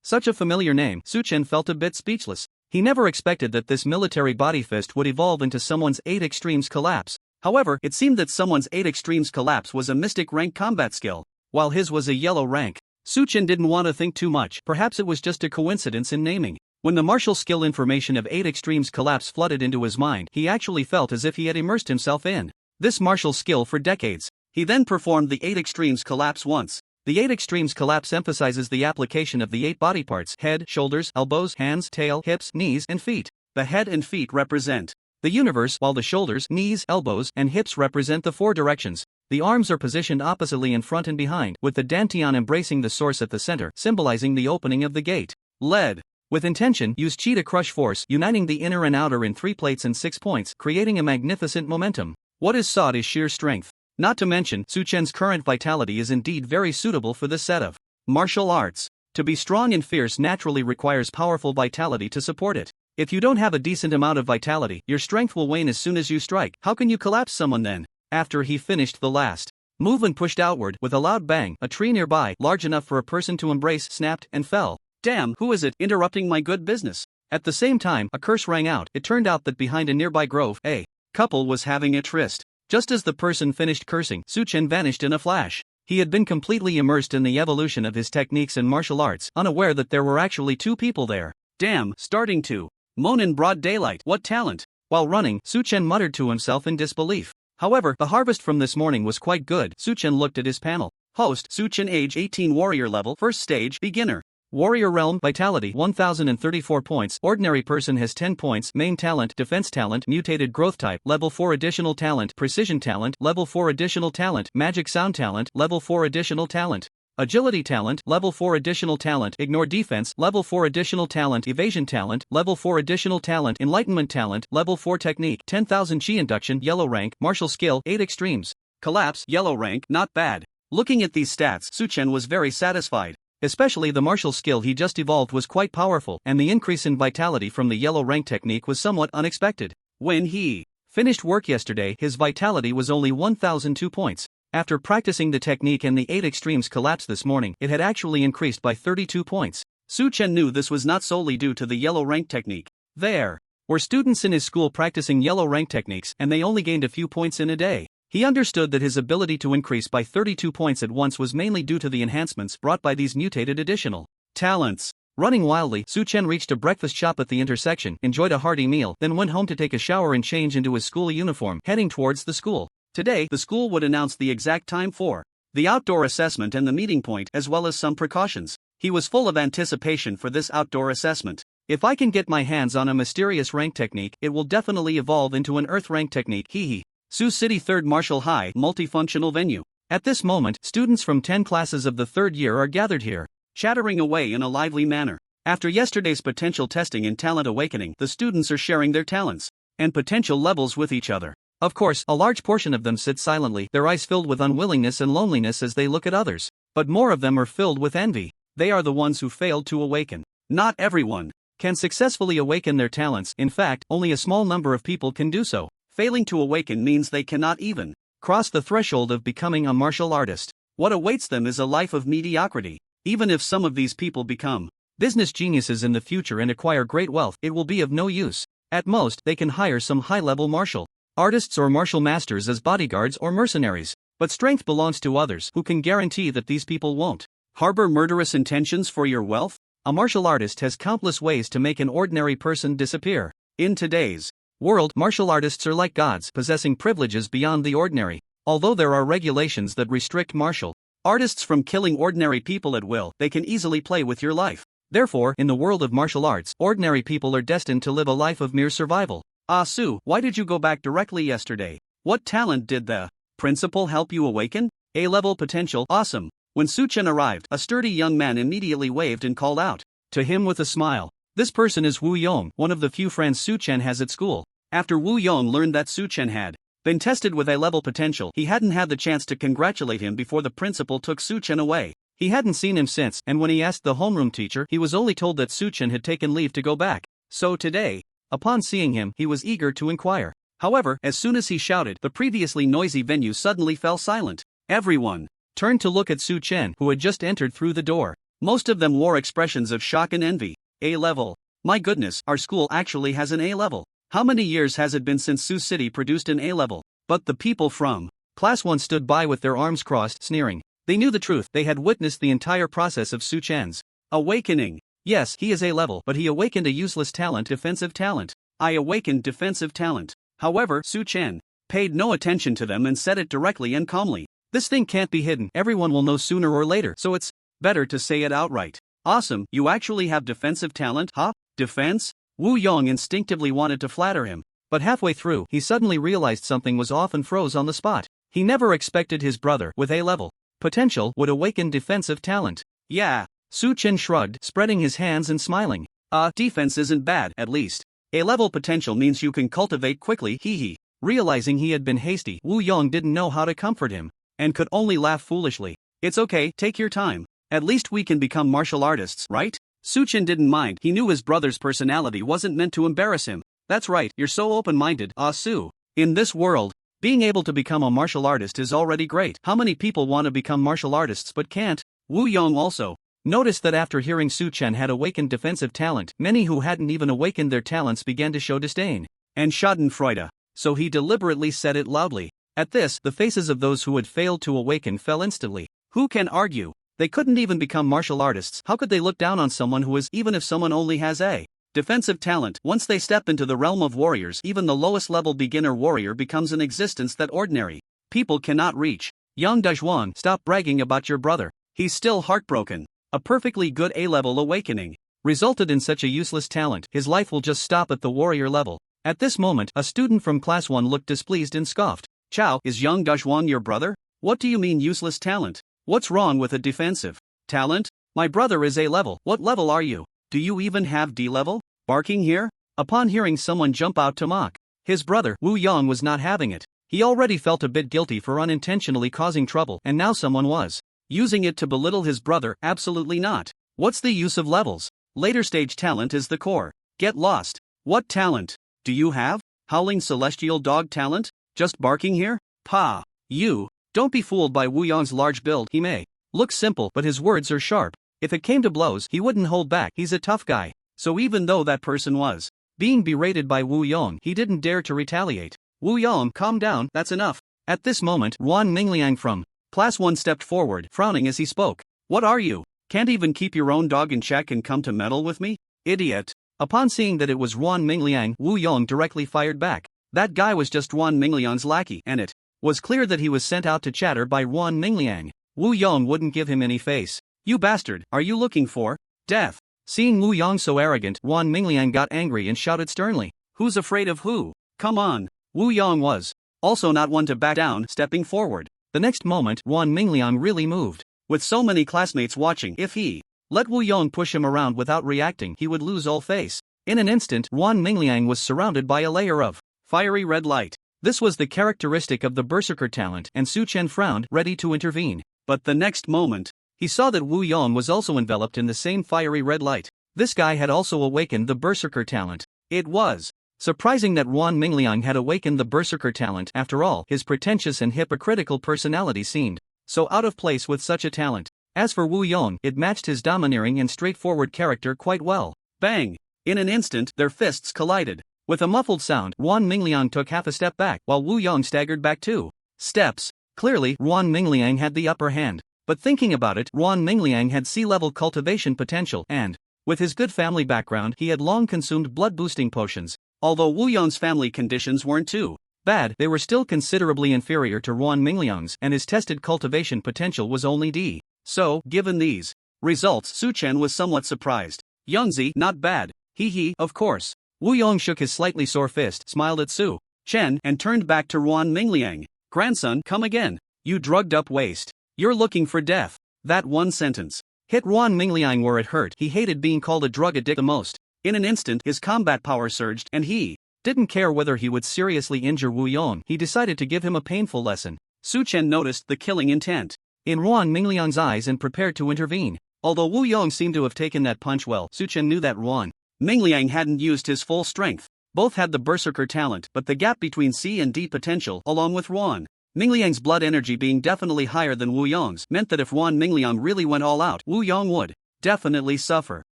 Such a familiar name. Su Chen felt a bit speechless. He never expected that this military body fist would evolve into someone's 8 extremes collapse. However, it seemed that someone's 8 extremes collapse was a mystic rank combat skill, while his was a yellow rank. Su Chen didn't want to think too much. Perhaps it was just a coincidence in naming. When the martial skill information of 8 extremes collapse flooded into his mind, he actually felt as if he had immersed himself in this martial skill for decades. He then performed the 8 extremes collapse once. The 8 extremes collapse emphasizes the application of the 8 body parts: head, shoulders, elbows, hands, tail, hips, knees, and feet. The head and feet represent the universe, while the shoulders, knees, elbows, and hips represent the 4 directions. The arms are positioned oppositely in front and behind, with the dantian embracing the source at the center, symbolizing the opening of the gate. Lead. With intention, use chi to crush force, uniting the inner and outer in 3 plates and 6 points, creating a magnificent momentum. What is sought is sheer strength. Not to mention, Su Chen's current vitality is indeed very suitable for this set of martial arts. To be strong and fierce naturally requires powerful vitality to support it. If you don't have a decent amount of vitality, your strength will wane as soon as you strike. How can you collapse someone then? After he finished the last move and pushed outward, with a loud bang, a tree nearby, large enough for a person to embrace, snapped and fell. Damn, who is it, interrupting my good business? At the same time, a curse rang out. It turned out that behind a nearby grove, a couple was having a tryst. Just as the person finished cursing, Su Chen vanished in a flash. He had been completely immersed in the evolution of his techniques and martial arts, unaware that there were actually 2 people there. Damn, starting to moan in broad daylight. What talent! While running, Su Chen muttered to himself in disbelief. However, the harvest from this morning was quite good. Su Chen looked at his panel. Host: Su Chen, age 18, warrior level, first stage, beginner. Warrior realm, vitality 1034 points, ordinary person has 10 points, main talent, defense talent, mutated growth type, level 4 additional talent, precision talent, level 4 additional talent, magic sound talent, level 4 additional talent, agility talent, level 4 additional talent, ignore defense, level 4 additional talent, evasion talent, level 4 additional talent, enlightenment talent, level 4 technique, 10,000 chi induction, yellow rank, martial skill, 8 extremes, collapse, yellow rank, not bad. Looking at these stats, Su Chen was very satisfied. Especially the martial skill he just evolved was quite powerful, and the increase in vitality from the yellow rank technique was somewhat unexpected. When he finished work yesterday, his vitality was only 1002 points. After practicing the technique and the 8 extremes collapse this morning, it had actually increased by 32 points. Su Chen knew this was not solely due to the yellow rank technique. There were students in his school practicing yellow rank techniques, and they only gained a few points in a day. He understood that his ability to increase by 32 points at once was mainly due to the enhancements brought by these mutated additional talents. Running wildly, Su Chen reached a breakfast shop at the intersection, enjoyed a hearty meal, then went home to take a shower and change into his school uniform, heading towards the school. Today, the school would announce the exact time for the outdoor assessment and the meeting point, as well as some precautions. He was full of anticipation for this outdoor assessment. If I can get my hands on a mysterious rank technique, it will definitely evolve into an earth rank technique. Hehe. Sioux City 3rd Martial High multifunctional venue. At this moment, students from 10 classes of the 3rd year are gathered here, chattering away in a lively manner. After yesterday's potential testing and talent awakening, the students are sharing their talents and potential levels with each other. Of course, a large portion of them sit silently, their eyes filled with unwillingness and loneliness as they look at others. But more of them are filled with envy. They are the ones who failed to awaken. Not everyone can successfully awaken their talents. In fact, only a small number of people can do so. Failing to awaken means they cannot even cross the threshold of becoming a martial artist. What awaits them is a life of mediocrity. Even if some of these people become business geniuses in the future and acquire great wealth, it will be of no use. At most, they can hire some high-level martial artists or martial masters as bodyguards or mercenaries. But strength belongs to others. Who can guarantee that these people won't harbor murderous intentions for your wealth? A martial artist has countless ways to make an ordinary person disappear. In today's world, martial artists are like gods, possessing privileges beyond the ordinary. Although there are regulations that restrict martial artists from killing ordinary people at will, they can easily play with your life. Therefore, in the world of martial arts, ordinary people are destined to live a life of mere survival. Ah Su, why did you go back directly yesterday? What talent did the principal help you awaken? A-level potential, awesome. When Su Chen arrived, a sturdy young man immediately waved and called out to him with a smile. This person is Wu Yong, one of the few friends Su Chen has at school. After Wu Yong learned that Su Chen had been tested with A-level potential, he hadn't had the chance to congratulate him before the principal took Su Chen away. He hadn't seen him since, and when he asked the homeroom teacher, he was only told that Su-chen had taken leave to go back. So today, upon seeing him, he was eager to inquire. However, as soon as he shouted, the previously noisy venue suddenly fell silent. Everyone turned to look at Su-chen, who had just entered through the door. Most of them wore expressions of shock and envy. A-level. My goodness, our school actually has an A-level. How many years has it been since Sioux City produced an A-level? But the people from Class 1 stood by with their arms crossed, sneering. They knew the truth. They had witnessed the entire process of Su-chen's awakening. Yes, he is A-level, but he awakened a useless talent, defensive talent. I awakened defensive talent. However, Su-chen paid no attention to them and said it directly and calmly. This thing can't be hidden. Everyone will know sooner or later, so it's better to say it outright. Awesome, you actually have defensive talent, huh? Defense? Wu Yong instinctively wanted to flatter him, but halfway through, he suddenly realized something was off and froze on the spot. He never expected his brother, with A-level potential, would awaken defensive talent. Yeah. Su-chen shrugged, spreading his hands and smiling. Defense isn't bad, at least. A-level potential means you can cultivate quickly, hee. Realizing he had been hasty, Wu Yong didn't know how to comfort him, and could only laugh foolishly. It's okay, take your time. At least we can become martial artists, right? Su-chen didn't mind. He knew his brother's personality wasn't meant to embarrass him. That's right, you're so open-minded, Su. In this world, being able to become a martial artist is already great. How many people want to become martial artists but can't? Wu Yong also noticed that after hearing Su-chen had awakened defensive talent, many who hadn't even awakened their talents began to show disdain and schadenfreude. So he deliberately said it loudly. At this, the faces of those who had failed to awaken fell instantly. Who can argue? They couldn't even become martial artists. How could they look down on someone who is, even if someone only has a defensive talent? Once they step into the realm of warriors, even the lowest level beginner warrior becomes an existence that ordinary people cannot reach. Yang Dajuan, stop bragging about your brother. He's still heartbroken. A perfectly good A-level awakening resulted in such a useless talent. His life will just stop at the warrior level. At this moment, a student from Class 1 looked displeased and scoffed. Chow, is Yang Dajuan your brother? What do you mean useless talent? What's wrong with a defensive talent? My brother is A-level. What level are you? Do you even have D-level? Barking here? Upon hearing someone jump out to mock his brother, Wu Yong was not having it. He already felt a bit guilty for unintentionally causing trouble, and now someone was using it to belittle his brother. Absolutely not. What's the use of levels? Later stage talent is the core. Get lost. What talent do you have? Howling celestial dog talent? Just barking here? Pa. You. Don't be fooled by Wu Yong's large build. He may look simple, but his words are sharp. If it came to blows, he wouldn't hold back. He's a tough guy. So even though that person was being berated by Wu Yong, he didn't dare to retaliate. Wu Yong, calm down, that's enough. At this moment, Ruan Mingliang from Class 1 stepped forward, frowning as he spoke. What are you? Can't even keep your own dog in check and come to meddle with me? Idiot. Upon seeing that it was Ruan Mingliang, Wu Yong directly fired back. That guy was just Ruan Mingliang's lackey, and it was clear that he was sent out to chatter by Ruan Mingliang. Wu Yong wouldn't give him any face. You bastard, are you looking for death? Seeing Wu Yong so arrogant, Ruan Mingliang got angry and shouted sternly. Who's afraid of who? Come on. Wu Yong was also not one to back down, stepping forward. The next moment, Ruan Mingliang really moved. With so many classmates watching, if he let Wu Yong push him around without reacting, he would lose all face. In an instant, Ruan Mingliang was surrounded by a layer of fiery red light. This was the characteristic of the Berserker talent, and Su-chen frowned, ready to intervene. But the next moment, he saw that Wu Yong was also enveloped in the same fiery red light. This guy had also awakened the Berserker talent. It was surprising that Ruan Mingliang had awakened the Berserker talent. After all, his pretentious and hypocritical personality seemed so out of place with such a talent. As for Wu Yong, it matched his domineering and straightforward character quite well. Bang! In an instant, their fists collided. With a muffled sound, Ruan Mingliang took half a step back, while Wu Yong staggered back 2 steps. Clearly, Ruan Mingliang had the upper hand. But thinking about it, Ruan Mingliang had C-level cultivation potential, and with his good family background, he had long consumed blood-boosting potions. Although Wu Yong's family conditions weren't too bad, they were still considerably inferior to Ruan Mingliang's, and his tested cultivation potential was only D. So, given these results, Su-chen was somewhat surprised. Youngzi, not bad. Hee, of course. Wu Yong shook his slightly sore fist, smiled at Su-chen, and turned back to Ruan Mingliang. Grandson, come again. You drugged-up waste. You're looking for death. That one sentence hit Ruan Mingliang where it hurt. He hated being called a drug addict the most. In an instant, his combat power surged, and he didn't care whether he would seriously injure Wu Yong. He decided to give him a painful lesson. Su-chen noticed the killing intent. in Ruan Mingliang's eyes and prepared to intervene. Although Wu Yong seemed to have taken that punch well, Su Chen knew that Ruan Mingliang hadn't used his full strength. Both had the berserker talent, but the gap between C and D potential, along with Ruan Mingliang's blood energy being definitely higher than Wu Yong's, meant that if Ruan Mingliang really went all out, Wu Yong would definitely suffer.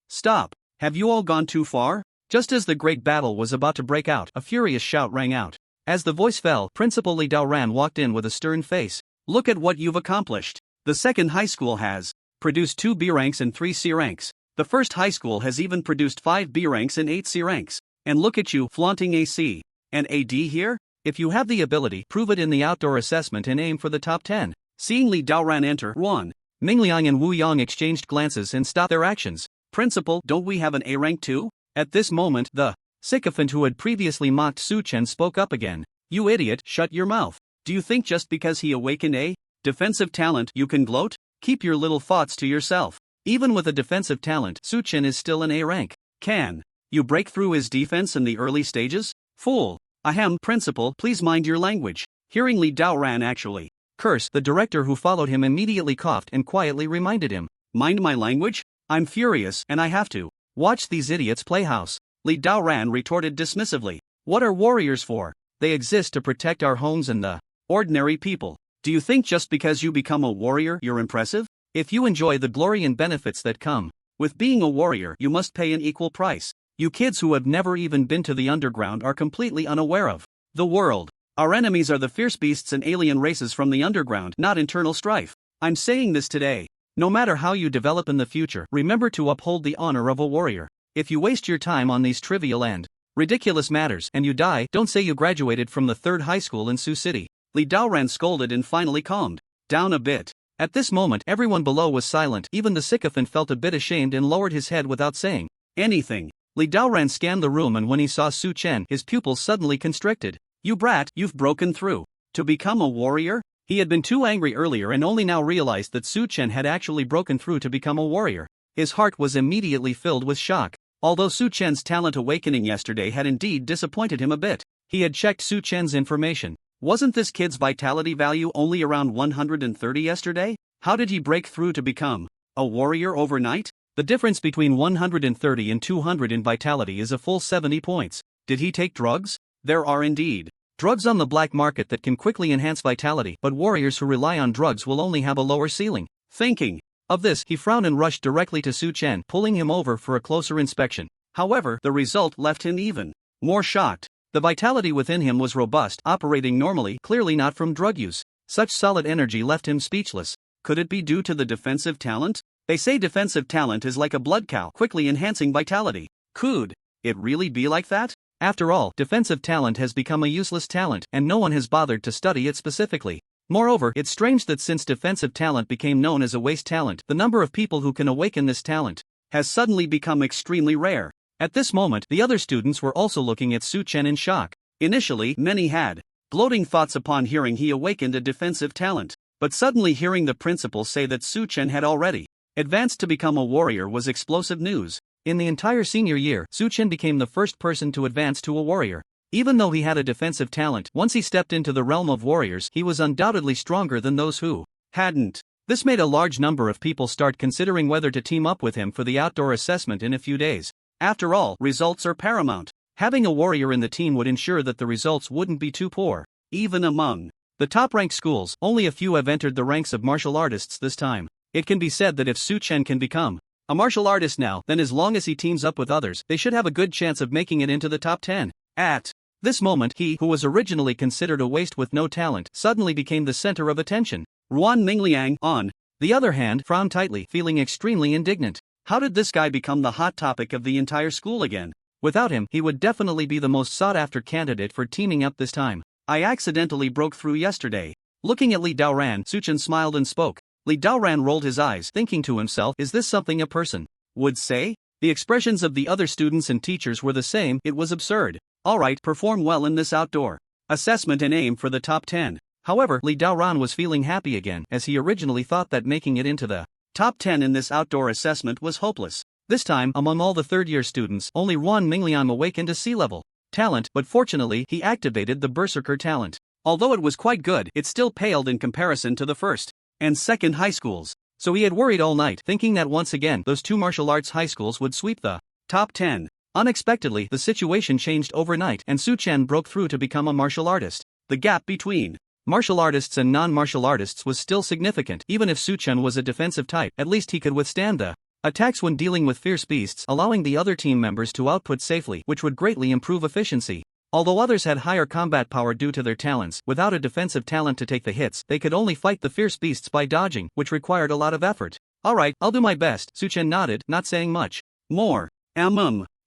Stop! Have you all gone too far? Just as the great battle was about to break out, a furious shout rang out. As the voice fell, Principal Li Daoran walked in with a stern face. Look at what you've accomplished. The second high school has produced 2 B ranks and 3 C ranks. The first high school has even produced 5 B ranks and 8 C ranks. And look at you, flaunting a C and a D here? If you have the ability, prove it in the outdoor assessment and aim for the top 10. Seeing Li Daoran enter, Ruan Mingliang and Wu Yong exchanged glances and stopped their actions. Principal, don't we have an A rank too? At this moment, the sycophant who had previously mocked Su Chen spoke up again. You idiot, shut your mouth. Do you think just because he awakened a defensive talent you can gloat? Keep your little thoughts to yourself. Even with a defensive talent, Su Chen is still an A rank. Can you break through his defense in the early stages? Fool. Ahem, Principal, please mind your language. Hearing Li Daoran actually curse, the director who followed him immediately coughed and quietly reminded him. Mind my language? I'm furious and I have to watch these idiots play house. Li Daoran retorted dismissively. What are warriors for? They exist to protect our homes and the ordinary people. Do you think just because you become a warrior you're impressive? If you enjoy the glory and benefits that come with being a warrior, you must pay an equal price. You kids who have never even been to the underground are completely unaware of the world. Our enemies are the fierce beasts and alien races from the underground, not internal strife. I'm saying this today. No matter how you develop in the future, remember to uphold the honor of a warrior. If you waste your time on these trivial and ridiculous matters and you die, don't say you graduated from the 3rd high school in Sioux City. Li Daoran scolded and finally calmed down a bit. At this moment, everyone below was silent. Even the sycophant felt a bit ashamed and lowered his head without saying anything. Li Daoran scanned the room, and when he saw Su Chen, his pupils suddenly constricted. You brat, you've broken through to become a warrior? He had been too angry earlier and only now realized that Su Chen had actually broken through to become a warrior. His heart was immediately filled with shock. Although Su Chen's talent awakening yesterday had indeed disappointed him a bit, he had checked Su Chen's information. Wasn't this kid's vitality value only around 130 yesterday? How did he break through to become a warrior overnight? The difference between 130 and 200 in vitality is a full 70 points. Did he take drugs? There are indeed drugs on the black market that can quickly enhance vitality, but warriors who rely on drugs will only have a lower ceiling. Thinking of this, he frowned and rushed directly to Su Chen, pulling him over for a closer inspection. However, the result left him even more shocked. The vitality within him was robust, operating normally, clearly not from drug use. Such solid energy left him speechless. Could it be due to the defensive talent? They say defensive talent is like a blood cow, quickly enhancing vitality. Could it really be like that? After all, defensive talent has become a useless talent, and no one has bothered to study it specifically. Moreover, it's strange that since defensive talent became known as a waste talent, the number of people who can awaken this talent has suddenly become extremely rare. At this moment, the other students were also looking at Su Chen in shock. Initially, many had gloating thoughts upon hearing he awakened a defensive talent, but suddenly hearing the principal say that Su Chen had already advanced to become a warrior was explosive news. In the entire senior year, Su Chen became the first person to advance to a warrior. Even though he had a defensive talent, once he stepped into the realm of warriors, he was undoubtedly stronger than those who hadn't. This made a large number of people start considering whether to team up with him for the outdoor assessment in a few days. After all, results are paramount. Having a warrior in the team would ensure that the results wouldn't be too poor. Even among the top-ranked schools, only a few have entered the ranks of martial artists this time. It can be said that if Su Chen can become a martial artist now, then as long as he teams up with others, they should have a good chance of making it into the top 10. At this moment, he, who was originally considered a waste with no talent, suddenly became the center of attention. Ruan Mingliang, on the other hand, frowned tightly, feeling extremely indignant. How did this guy become the hot topic of the entire school again? Without him, he would definitely be the most sought-after candidate for teaming up this time. I accidentally broke through yesterday. Looking at Li Daoran, Su Chen smiled and spoke. Li Daoran rolled his eyes, thinking to himself, is this something a person would say? The expressions of the other students and teachers were the same. It was absurd. Alright, perform well in this outdoor assessment and aim for the top 10. However, Li Daoran was feeling happy again, as he originally thought that making it into the top 10 in this outdoor assessment was hopeless. This time, among all the third-year students, only Ruan Mingliang awakened a C-level talent, but fortunately, he activated the Berserker talent. Although it was quite good, it still paled in comparison to the first. and second high schools. So he had worried all night, thinking that once again those two martial arts high schools would sweep the top 10. Unexpectedly, the situation changed overnight and Su Chen broke through to become a martial artist. The gap between martial artists and non-martial artists was still significant. Even if Su Chen was a defensive type, at least he could withstand the attacks when dealing with fierce beasts, allowing the other team members to output safely, which would greatly improve efficiency. Although others had higher combat power due to their talents, without a defensive talent to take the hits, they could only fight the fierce beasts by dodging, which required a lot of effort. Alright, I'll do my best, Su Chen nodded, not saying much more.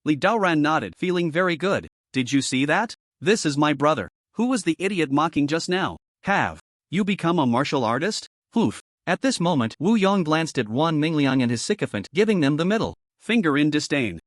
Li Daoran nodded, feeling very good. Did you see that? This is my brother. Who was the idiot mocking just now? Have you become a martial artist? Oof. At this moment, Wu Yong glanced at Ruan Mingliang and his sycophant, giving them the middle finger in disdain.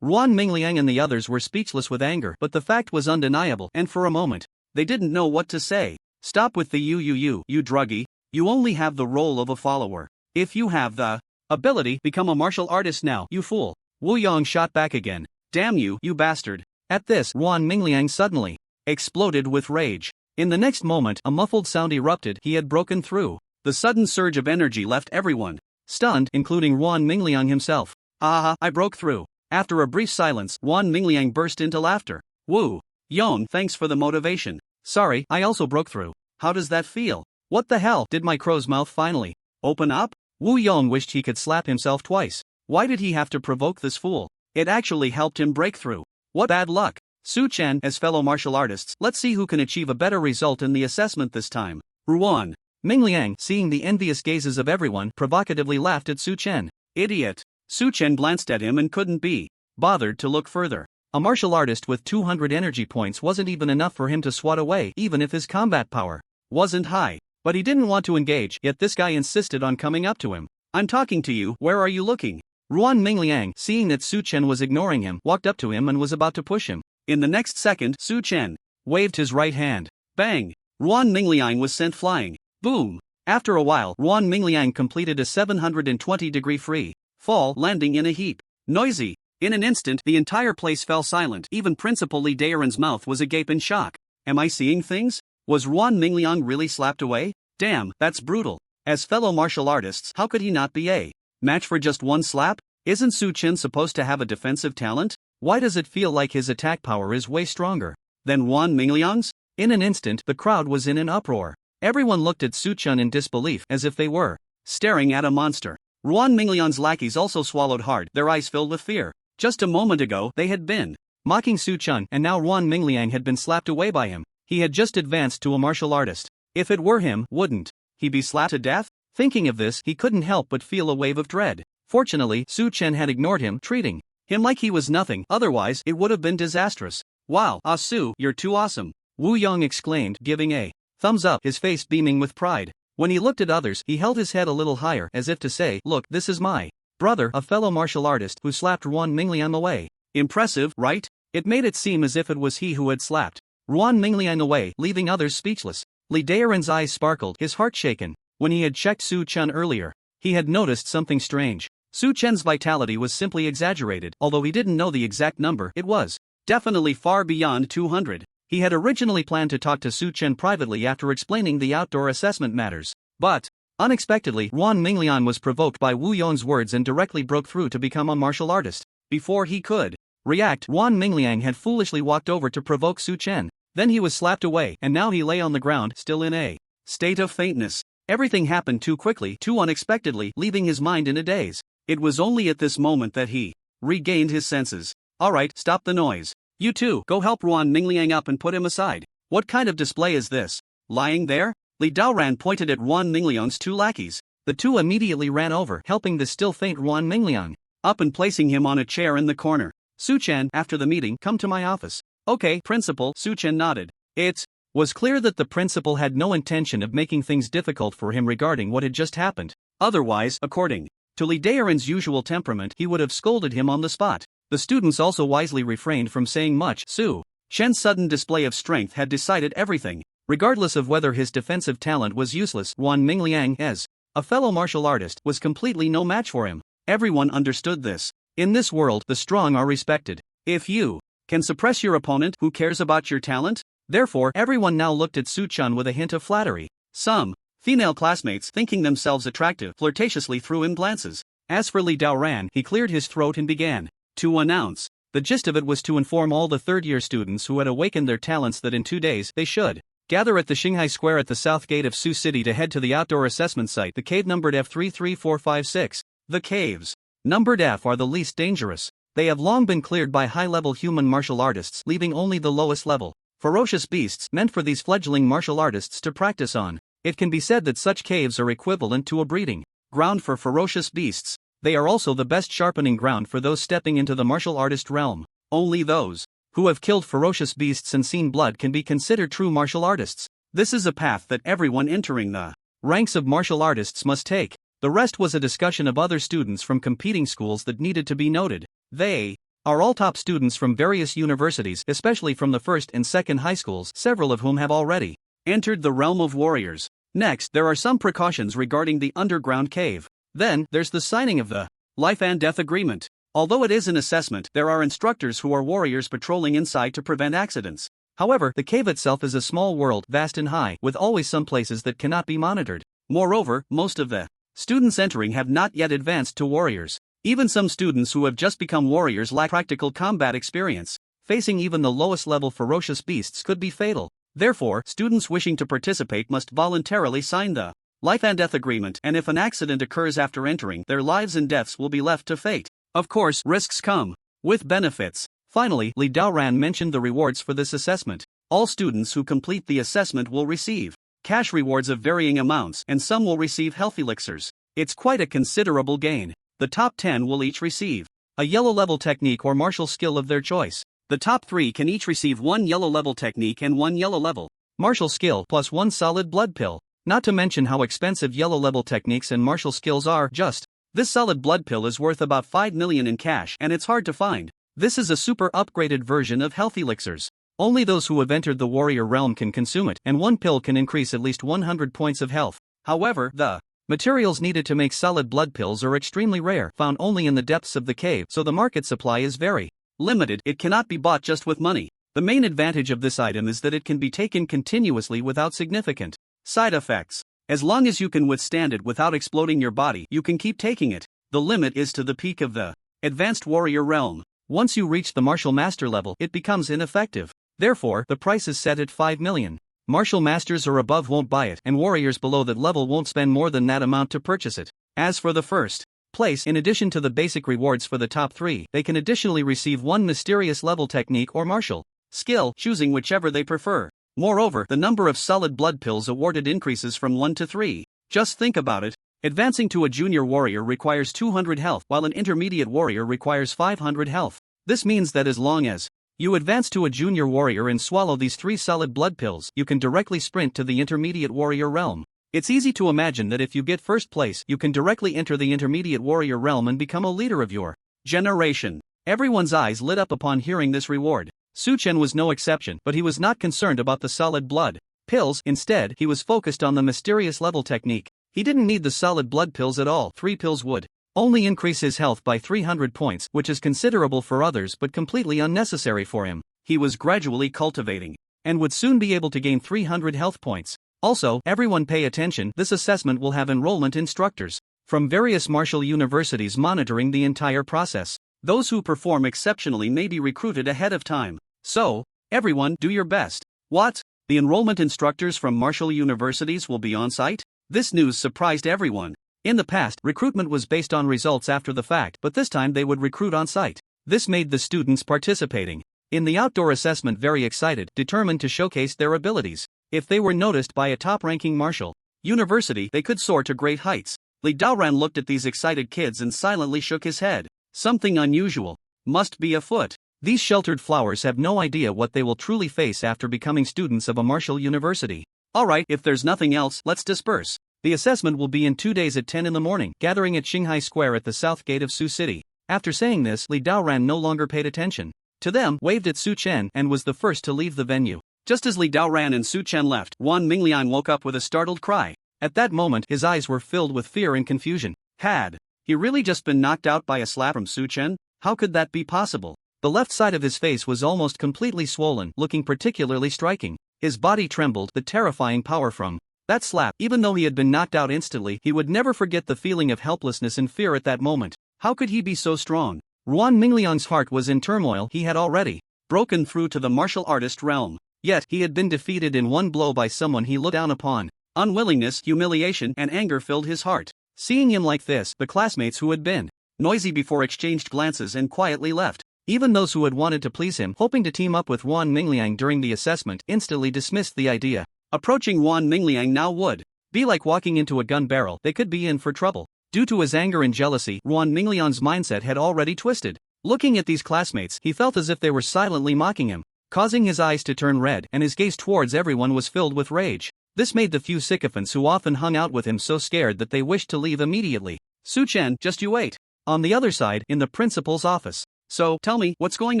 Ruan Mingliang and the others were speechless with anger, but the fact was undeniable, and for a moment, they didn't know what to say. Stop with the you druggie. You only have the role of a follower. If you have the ability, become a martial artist now, you fool. Wu Yong shot back again. Damn you, you bastard. At this, Ruan Mingliang suddenly exploded with rage. In the next moment, a muffled sound erupted. He had broken through. The sudden surge of energy left everyone stunned, including Ruan Mingliang himself. Aha, I broke through. After a brief silence, Ruan Mingliang burst into laughter. Wu Yong, thanks for the motivation. Sorry, I also broke through. How does that feel? What the hell? Did my crow's mouth finally open up? Wu Yong wished he could slap himself twice. Why did he have to provoke this fool? It actually helped him break through. What bad luck. Su Chen, as fellow martial artists, let's see who can achieve a better result in the assessment this time. Ruan Mingliang, seeing the envious gazes of everyone, provocatively laughed at Su Chen. Idiot. Su Chen glanced at him and couldn't be bothered to look further. A martial artist with 200 energy points wasn't even enough for him to swat away, even if his combat power wasn't high. But he didn't want to engage, yet this guy insisted on coming up to him. I'm talking to you, where are you looking? Ruan Mingliang, seeing that Su Chen was ignoring him, walked up to him and was about to push him. In the next second, Su Chen waved his right hand. Bang! Ruan Mingliang was sent flying. Boom! After a while, Ruan Mingliang completed a 720-degree free fall, landing in a heap. Noisy. In an instant, the entire place fell silent. Even Principal Li Daoran's mouth was agape in shock. Am I seeing things? Was Ruan Mingliang really slapped away? Damn, that's brutal. As fellow martial artists, how could he not be a match for just one slap? Isn't Su Chen supposed to have a defensive talent? Why does it feel like his attack power is way stronger than Ruan Mingliang's? In an instant, the crowd was in an uproar. Everyone looked at Su Chen in disbelief, as if they were staring at a monster. Ruan Mingliang's lackeys also swallowed hard, their eyes filled with fear. Just a moment ago, they had been mocking Su Chen, and now Ruan Mingliang had been slapped away by him. He had just advanced to a martial artist. If it were him, wouldn't he be slapped to death? Thinking of this, he couldn't help but feel a wave of dread. Fortunately, Su Chen had ignored him, treating him like he was nothing, otherwise it would have been disastrous. Wow, Ah Su, you're too awesome. Wu Yong exclaimed, giving a thumbs up, his face beaming with pride. When he looked at others, he held his head a little higher, as if to say, look, this is my brother, a fellow martial artist who slapped Ruan Mingliang away. Impressive, right? It made it seem as if it was he who had slapped Ruan Mingliang away, leaving others speechless. Li Daoran's eyes sparkled, his heart shaken. When he had checked Su Chen earlier, he had noticed something strange. Su Chen's vitality was simply exaggerated, although he didn't know the exact number. It was definitely far beyond 200. He had originally planned to talk to Su Chen privately after explaining the outdoor assessment matters. But, unexpectedly, Ruan Mingliang was provoked by Wu Yong's words and directly broke through to become a martial artist. Before he could react, Ruan Mingliang had foolishly walked over to provoke Su Chen. Then he was slapped away, and now he lay on the ground, still in a state of faintness. Everything happened too quickly, too unexpectedly, leaving his mind in a daze. It was only at this moment that he regained his senses. Alright, stop the noise. You two, go help Ruan Mingliang up and put him aside. What kind of display is this? Lying there? Li Daoran pointed at Ruan Mingliang's two lackeys. The two immediately ran over, helping the still faint Ruan Mingliang up and placing him on a chair in the corner. Su Chen, after the meeting, come to my office. Okay, Principal, Su Chen nodded. It was clear that the principal had no intention of making things difficult for him regarding what had just happened. Otherwise, according to Li Daoran's usual temperament, he would have scolded him on the spot. The students also wisely refrained from saying much. Su Chen's sudden display of strength had decided everything. Regardless of whether his defensive talent was useless, Ruan Mingliang, as a fellow martial artist, was completely no match for him. Everyone understood this. In this world, the strong are respected. If you can suppress your opponent, who cares about your talent? Therefore, everyone now looked at Su Chen with a hint of flattery. Some Female classmates, thinking themselves attractive, flirtatiously threw him glances. As for Li Daoran, he cleared his throat and began to announce. The gist of it was to inform all the third-year students who had awakened their talents that in 2 days they should gather at the Shanghai Square at the south gate of Sioux City to head to the outdoor assessment site, the cave numbered F33456. The caves, numbered F, are the least dangerous. They have long been cleared by high-level human martial artists, leaving only the lowest level, ferocious beasts meant for these fledgling martial artists to practice on. It can be said that such caves are equivalent to a breeding ground for ferocious beasts. They are also the best sharpening ground for those stepping into the martial artist realm. Only those who have killed ferocious beasts and seen blood can be considered true martial artists. This is a path that everyone entering the ranks of martial artists must take. The rest was a discussion of other students from competing schools that needed to be noted. They are all top students from various universities, especially from the first and second high schools, several of whom have already entered the realm of warriors. Next, there are some precautions regarding the underground cave. Then, there's the signing of the life and death agreement. Although it is an assessment, there are instructors who are warriors patrolling inside to prevent accidents. However, the cave itself is a small world, vast and high, with always some places that cannot be monitored. Moreover, most of the students entering have not yet advanced to warriors. Even some students who have just become warriors lack practical combat experience. Facing even the lowest level ferocious beasts could be fatal. Therefore, students wishing to participate must voluntarily sign the life and death agreement, and if an accident occurs after entering, their lives and deaths will be left to fate. Of course, risks come with benefits. Finally, Li Daoran mentioned the rewards for this assessment. All students who complete the assessment will receive cash rewards of varying amounts, and some will receive health elixirs. It's quite a considerable gain. The top 10 will each receive a yellow level technique or martial skill of their choice. The top 3 can each receive 1 yellow level technique and 1 yellow level martial skill plus 1 solid blood pill. Not to mention how expensive yellow level techniques and martial skills are. Just this solid blood pill is worth about 5 million in cash, and it's hard to find. This is a super upgraded version of health elixirs. Only those who have entered the warrior realm can consume it, and 1 pill can increase at least 100 points of health. However, the materials needed to make solid blood pills are extremely rare, found only in the depths of the cave, so the market supply is very limited. It cannot be bought just with money. The main advantage of this item is that it can be taken continuously without significant side effects. As long as you can withstand it without exploding your body, you can keep taking it. The limit is to the peak of the advanced warrior realm. Once you reach the martial master level, it becomes ineffective. Therefore, the price is set at 5 million. Martial masters or above won't buy it, and warriors below that level won't spend more than that amount to purchase it. As for the first place, in addition to the basic rewards for the top 3, they can additionally receive 1 mysterious level technique or martial skill, choosing whichever they prefer. Moreover, the number of solid blood pills awarded increases from 1 to 3. Just think about it. Advancing to a junior warrior requires 200 health, while an intermediate warrior requires 500 health. This means that as long as you advance to a junior warrior and swallow these 3 solid blood pills, you can directly sprint to the intermediate warrior realm. It's easy to imagine that if you get first place, you can directly enter the intermediate warrior realm and become a leader of your generation. Everyone's eyes lit up upon hearing this reward. Su Chen was no exception, but he was not concerned about the solid blood pills. Instead, he was focused on the mysterious level technique. He didn't need the solid blood pills at all. 3 pills would only increase his health by 300 points, which is considerable for others but completely unnecessary for him. He was gradually cultivating and would soon be able to gain 300 health points. Also, everyone pay attention, this assessment will have enrollment instructors from various martial universities monitoring the entire process. Those who perform exceptionally may be recruited ahead of time. So, everyone, do your best. What? The enrollment instructors from martial universities will be on site? This news surprised everyone. In the past, recruitment was based on results after the fact, but this time they would recruit on site. This made the students participating in the outdoor assessment very excited, determined to showcase their abilities. If they were noticed by a top-ranking martial university, they could soar to great heights. Li Daoran looked at these excited kids and silently shook his head. Something unusual must be afoot. These sheltered flowers have no idea what they will truly face after becoming students of a martial university. Alright, if there's nothing else, let's disperse. The assessment will be in 2 days at 10 in the morning, gathering at Shanghai Square at the south gate of Sioux City. After saying this, Li Daoran no longer paid attention to them, waved at Su Chen, and was the first to leave the venue. Just as Li Daoran and Su Chen left, Wan Minglian woke up with a startled cry. At that moment, his eyes were filled with fear and confusion. Had he really just been knocked out by a slap from Su Chen? How could that be possible? The left side of his face was almost completely swollen, looking particularly striking. His body trembled, the terrifying power from That slap, even though he had been knocked out instantly, he would never forget the feeling of helplessness and fear at that moment. How could he be so strong? Ruan Mingliang's heart was in turmoil. He had already broken through to the martial artist realm. Yet, he had been defeated in one blow by someone he looked down upon. Unwillingness, humiliation, and anger filled his heart. Seeing him like this, the classmates who had been noisy before exchanged glances and quietly left. Even those who had wanted to please him, hoping to team up with Ruan Mingliang during the assessment, instantly dismissed the idea. Approaching Ruan Mingliang now would be like walking into a gun barrel. They could be in for trouble. Due to his anger and jealousy, Ruan Mingliang's mindset had already twisted. Looking at these classmates, he felt as if they were silently mocking him, causing his eyes to turn red, and his gaze towards everyone was filled with rage. This made the few sycophants who often hung out with him so scared that they wished to leave immediately. Su Chen, just you wait. On the other side, in the principal's office. So, tell me, what's going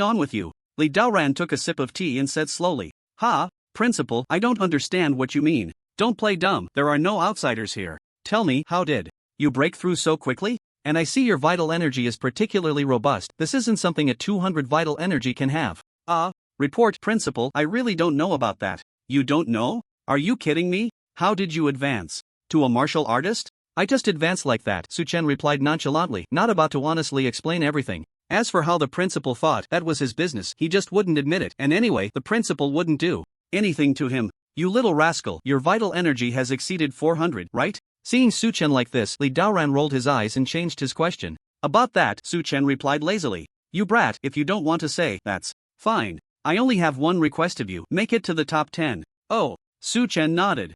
on with you? Li Daoran took a sip of tea and said slowly. Principal, I don't understand what you mean. Don't play dumb, there are no outsiders here. Tell me, how did you break through so quickly? And I see your vital energy is particularly robust. This isn't something a 200 vital energy can have. Report, Principal, I really don't know about that. You don't know? Are you kidding me? How did you advance? To a martial artist? I just advanced like that, Su Chen replied nonchalantly, not about to honestly explain everything. As for how the principal fought, that was his business, he just wouldn't admit it, and anyway, the principal wouldn't do anything to him. You little rascal, your vital energy has exceeded 400, right? Seeing Su Chen like this, Li Daoran rolled his eyes and changed his question. About that, Su Chen replied lazily. You brat, if you don't want to say, that's fine. I only have one request of you, make it to the top 10. Oh, Su Chen nodded.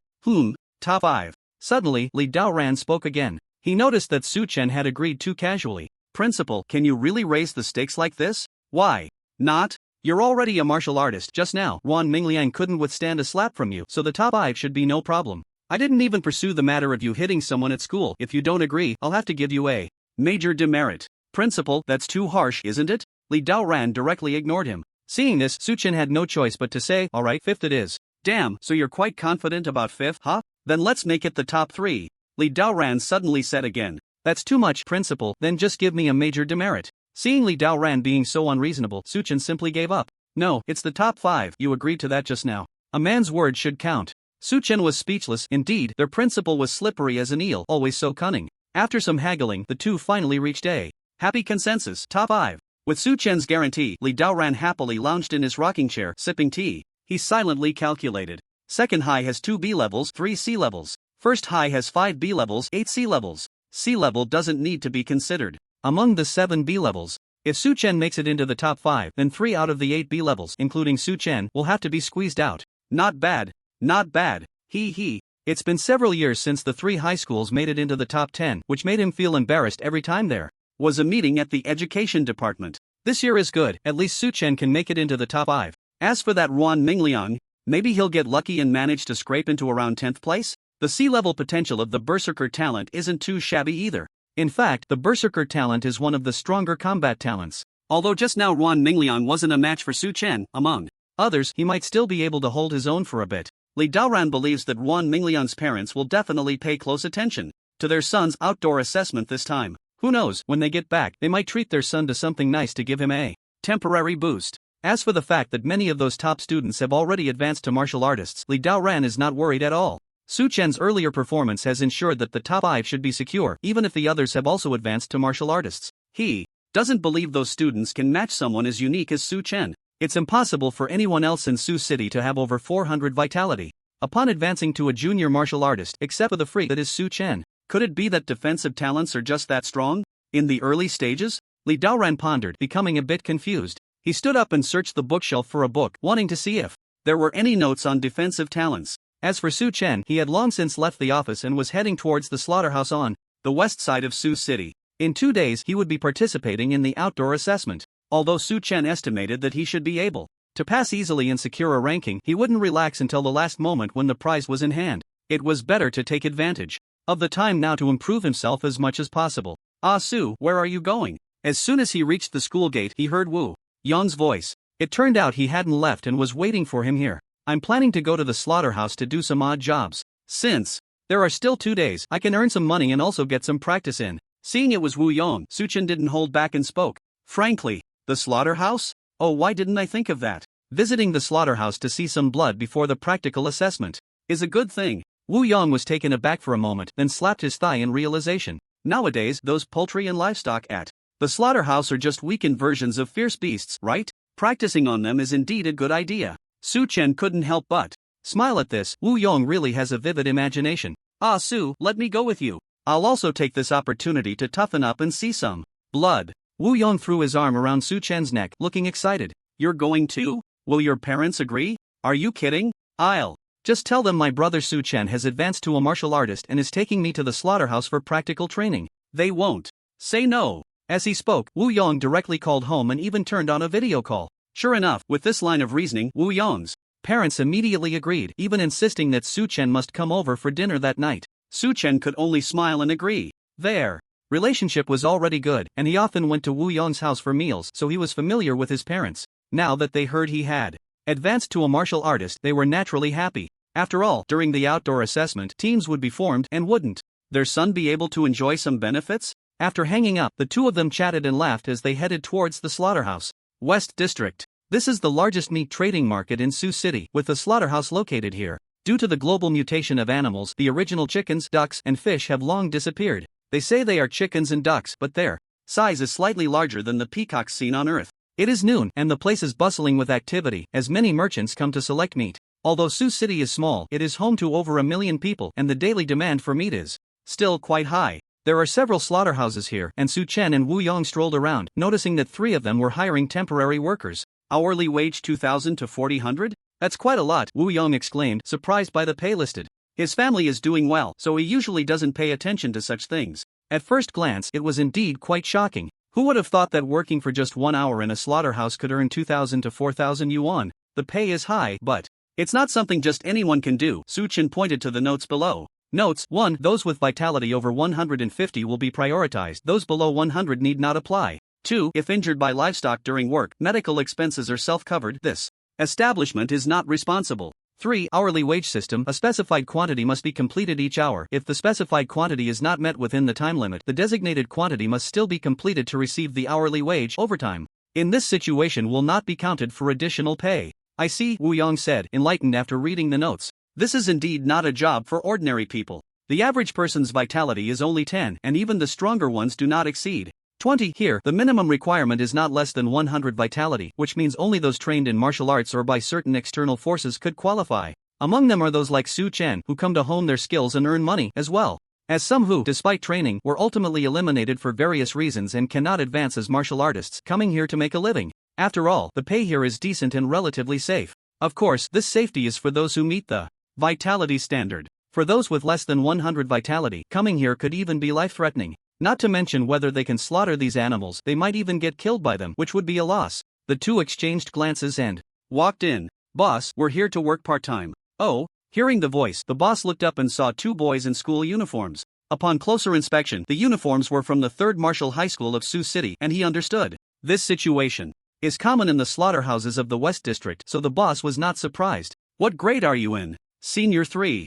Top 5. Suddenly, Li Daoran spoke again. He noticed that Su Chen had agreed too casually. Principal, can you really raise the stakes like this? Why not? You're already a martial artist. Just now, Ruan Mingliang couldn't withstand a slap from you, so the top 5 should be no problem. I didn't even pursue the matter of you hitting someone at school. If you don't agree, I'll have to give you a major demerit. Principal, that's too harsh, isn't it? Li Daoran directly ignored him. Seeing this, Su Chen had no choice but to say, alright, 5th it is. Damn, so you're quite confident about 5th, huh? Then let's make it the top 3. Li Daoran suddenly said again. That's too much, Principal, then just give me a major demerit. Seeing Li Daoran being so unreasonable, Su Chen simply gave up. No, it's the top 5, you agreed to that just now. A man's word should count. Su Chen was speechless. Indeed, their principal was slippery as an eel, always so cunning. After some haggling, the two finally reached a happy consensus, top 5. With Su Chen's guarantee, Li Daoran happily lounged in his rocking chair, sipping tea. He silently calculated. Second high has 2 B levels, 3 C levels. First high has 5 B levels, 8 C levels. C level doesn't need to be considered among the 7 B levels. If Su Chen makes it into the top 5, then 3 out of the 8 B levels, including Su Chen, will have to be squeezed out. Not bad. Not bad. He. It's been several years since the 3 high schools made it into the top 10, which made him feel embarrassed every time there was a meeting at the education department. This year is good, at least Su Chen can make it into the top 5. As for that Ruan Mingliang, maybe he'll get lucky and manage to scrape into around 10th place? The C-level potential of the Berserker talent isn't too shabby either. In fact, the Berserker talent is one of the stronger combat talents. Although just now Ruan Mingliang wasn't a match for Su Chen, among others, he might still be able to hold his own for a bit. Li Daoran believes that Ruan Mingliang's parents will definitely pay close attention to their son's outdoor assessment this time. Who knows, when they get back, they might treat their son to something nice to give him a temporary boost. As for the fact that many of those top students have already advanced to martial artists, Li Daoran is not worried at all. Su Chen's earlier performance has ensured that the top 5 should be secure, even if the others have also advanced to martial artists. He doesn't believe those students can match someone as unique as Su Chen. It's impossible for anyone else in Su City to have over 400 vitality upon advancing to a junior martial artist, except for the freak that is Su Chen. Could it be that defensive talents are just that strong? In the early stages? Li Daoran pondered, becoming a bit confused. He stood up and searched the bookshelf for a book, wanting to see if there were any notes on defensive talents. As for Su Chen, he had long since left the office and was heading towards the slaughterhouse on the west side of Su City. In 2 days he would be participating in the outdoor assessment. Although Su Chen estimated that he should be able to pass easily and secure a ranking, he wouldn't relax until the last moment when the prize was in hand. It was better to take advantage of the time now to improve himself as much as possible. Ah Su, where are you going? As soon as he reached the school gate, he heard Wu Yong's voice. It turned out he hadn't left and was waiting for him here. I'm planning to go to the slaughterhouse to do some odd jobs. Since there are still 2 days, I can earn some money and also get some practice in. Seeing it was Wu Yong, Su Chen didn't hold back and spoke. Frankly, the slaughterhouse? Oh, why didn't I think of that? Visiting the slaughterhouse to see some blood before the practical assessment is a good thing. Wu Yong was taken aback for a moment, then slapped his thigh in realization. Nowadays, those poultry and livestock at the slaughterhouse are just weakened versions of fierce beasts, right? Practicing on them is indeed a good idea. Su Chen couldn't help but smile at this. Wu Yong really has a vivid imagination. Ah, Su, let me go with you. I'll also take this opportunity to toughen up and see some blood. Wu Yong threw his arm around Su Chen's neck, looking excited. You're going too? Will your parents agree? Are you kidding? I'll just tell them my brother Su Chen has advanced to a martial artist and is taking me to the slaughterhouse for practical training. They won't say no. As he spoke, Wu Yong directly called home and even turned on a video call. Sure enough, with this line of reasoning, Wu Yong's parents immediately agreed, even insisting that Su Chen must come over for dinner that night. Su Chen could only smile and agree. Their relationship was already good, and he often went to Wu Yong's house for meals, so he was familiar with his parents. Now that they heard he had advanced to a martial artist, they were naturally happy. After all, during the outdoor assessment, teams would be formed, and wouldn't their son be able to enjoy some benefits? After hanging up, the two of them chatted and laughed as they headed towards the slaughterhouse. West District. This is the largest meat trading market in Sioux City, with the slaughterhouse located here. Due to the global mutation of animals, the original chickens, ducks, and fish have long disappeared. They say they are chickens and ducks, but their size is slightly larger than the peacocks seen on Earth. It is noon, and the place is bustling with activity, as many merchants come to select meat. Although Sioux City is small, it is home to over 1 million people, and the daily demand for meat is still quite high. There are several slaughterhouses here, and Su Chen and Wu Yong strolled around, noticing that 3 of them were hiring temporary workers. Hourly wage 2,000 to 4,000? That's quite a lot, Wu Yong exclaimed, surprised by the pay listed. His family is doing well, so he usually doesn't pay attention to such things. At first glance, it was indeed quite shocking. Who would have thought that working for just 1 hour in a slaughterhouse could earn 2,000 to 4,000 yuan? The pay is high, but it's not something just anyone can do. Su Chen pointed to the notes below. Notes: 1. Those with vitality over 150 will be prioritized. Those below 100 need not apply. 2. If injured by livestock during work, medical expenses are self-covered. This establishment is not responsible. 3. Hourly wage system. A specified quantity must be completed each hour. If the specified quantity is not met within the time limit, the designated quantity must still be completed to receive the hourly wage. Overtime in this situation will not be counted for additional pay. I see, Wu Yong said, enlightened after reading the notes. This is indeed not a job for ordinary people. The average person's vitality is only 10, and even the stronger ones do not exceed 20. Here, the minimum requirement is not less than 100 vitality, which means only those trained in martial arts or by certain external forces could qualify. Among them are those like Su Chen, who come to hone their skills and earn money, as well as some who, despite training, were ultimately eliminated for various reasons and cannot advance as martial artists, coming here to make a living. After all, the pay here is decent and relatively safe. Of course, this safety is for those who meet the vitality standard. For those with less than 100 vitality, coming here could even be life-threatening. Not to mention whether they can slaughter these animals, they might even get killed by them, which would be a loss. The two exchanged glances and walked in. Boss, we're here to work part-time. Oh, hearing the voice, the boss looked up and saw 2 boys in school uniforms. Upon closer inspection, the uniforms were from the 3rd Martial High School of Sioux City, and he understood. This situation is common in the slaughterhouses of the West District, so the boss was not surprised. What grade are you in? Senior 3.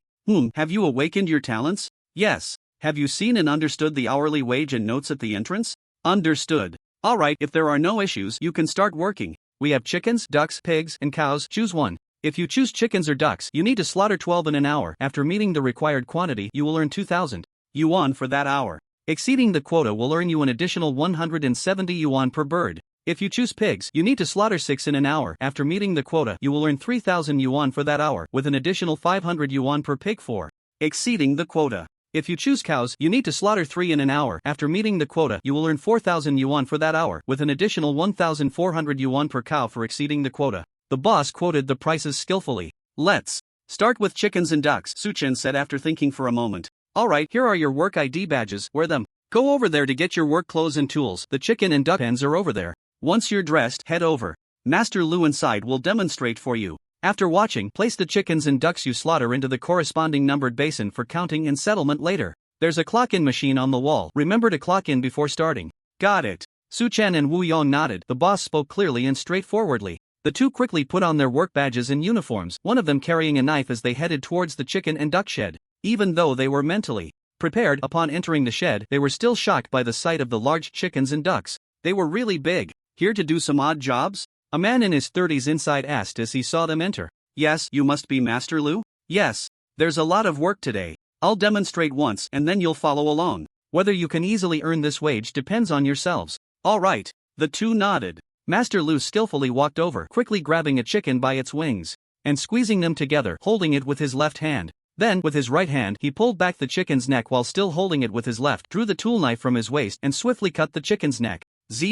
Have you awakened your talents? Yes. Have you seen and understood the hourly wage and notes at the entrance? Understood. Alright, if there are no issues, you can start working. We have chickens, ducks, pigs, and cows. Choose one. If you choose chickens or ducks, you need to slaughter 12 in an hour. After meeting the required quantity, you will earn 2,000 yuan for that hour. Exceeding the quota will earn you an additional 170 yuan per bird. If you choose pigs, you need to slaughter 6 in an hour. After meeting the quota, you will earn 3,000 yuan for that hour, with an additional 500 yuan per pig for exceeding the quota. If you choose cows, you need to slaughter 3 in an hour. After meeting the quota, you will earn 4,000 yuan for that hour, with an additional 1,400 yuan per cow for exceeding the quota. The boss quoted the prices skillfully. Let's start with chickens and ducks, Su Chen said after thinking for a moment. Alright, here are your work ID badges, wear them. Go over there to get your work clothes and tools. The chicken and duck pens are over there. Once you're dressed, head over. Master Lu inside will demonstrate for you. After watching, place the chickens and ducks you slaughter into the corresponding numbered basin for counting and settlement later. There's a clock-in machine on the wall. Remember to clock in before starting. Got it. Su Chen and Wu Yong nodded. The boss spoke clearly and straightforwardly. The two quickly put on their work badges and uniforms, one of them carrying a knife as they headed towards the chicken and duck shed. Even though they were mentally prepared upon entering the shed, they were still shocked by the sight of the large chickens and ducks. They were really big. Here to do some odd jobs? A man in his 30s inside asked as he saw them enter. Yes, you must be Master Lu? Yes. There's a lot of work today. I'll demonstrate once and then you'll follow along. Whether you can easily earn this wage depends on yourselves. All right. The two nodded. Master Lu skillfully walked over, quickly grabbing a chicken by its wings and squeezing them together, holding it with his left hand. Then, with his right hand, he pulled back the chicken's neck while still holding it with his left, drew the tool knife from his waist, and swiftly cut the chicken's neck.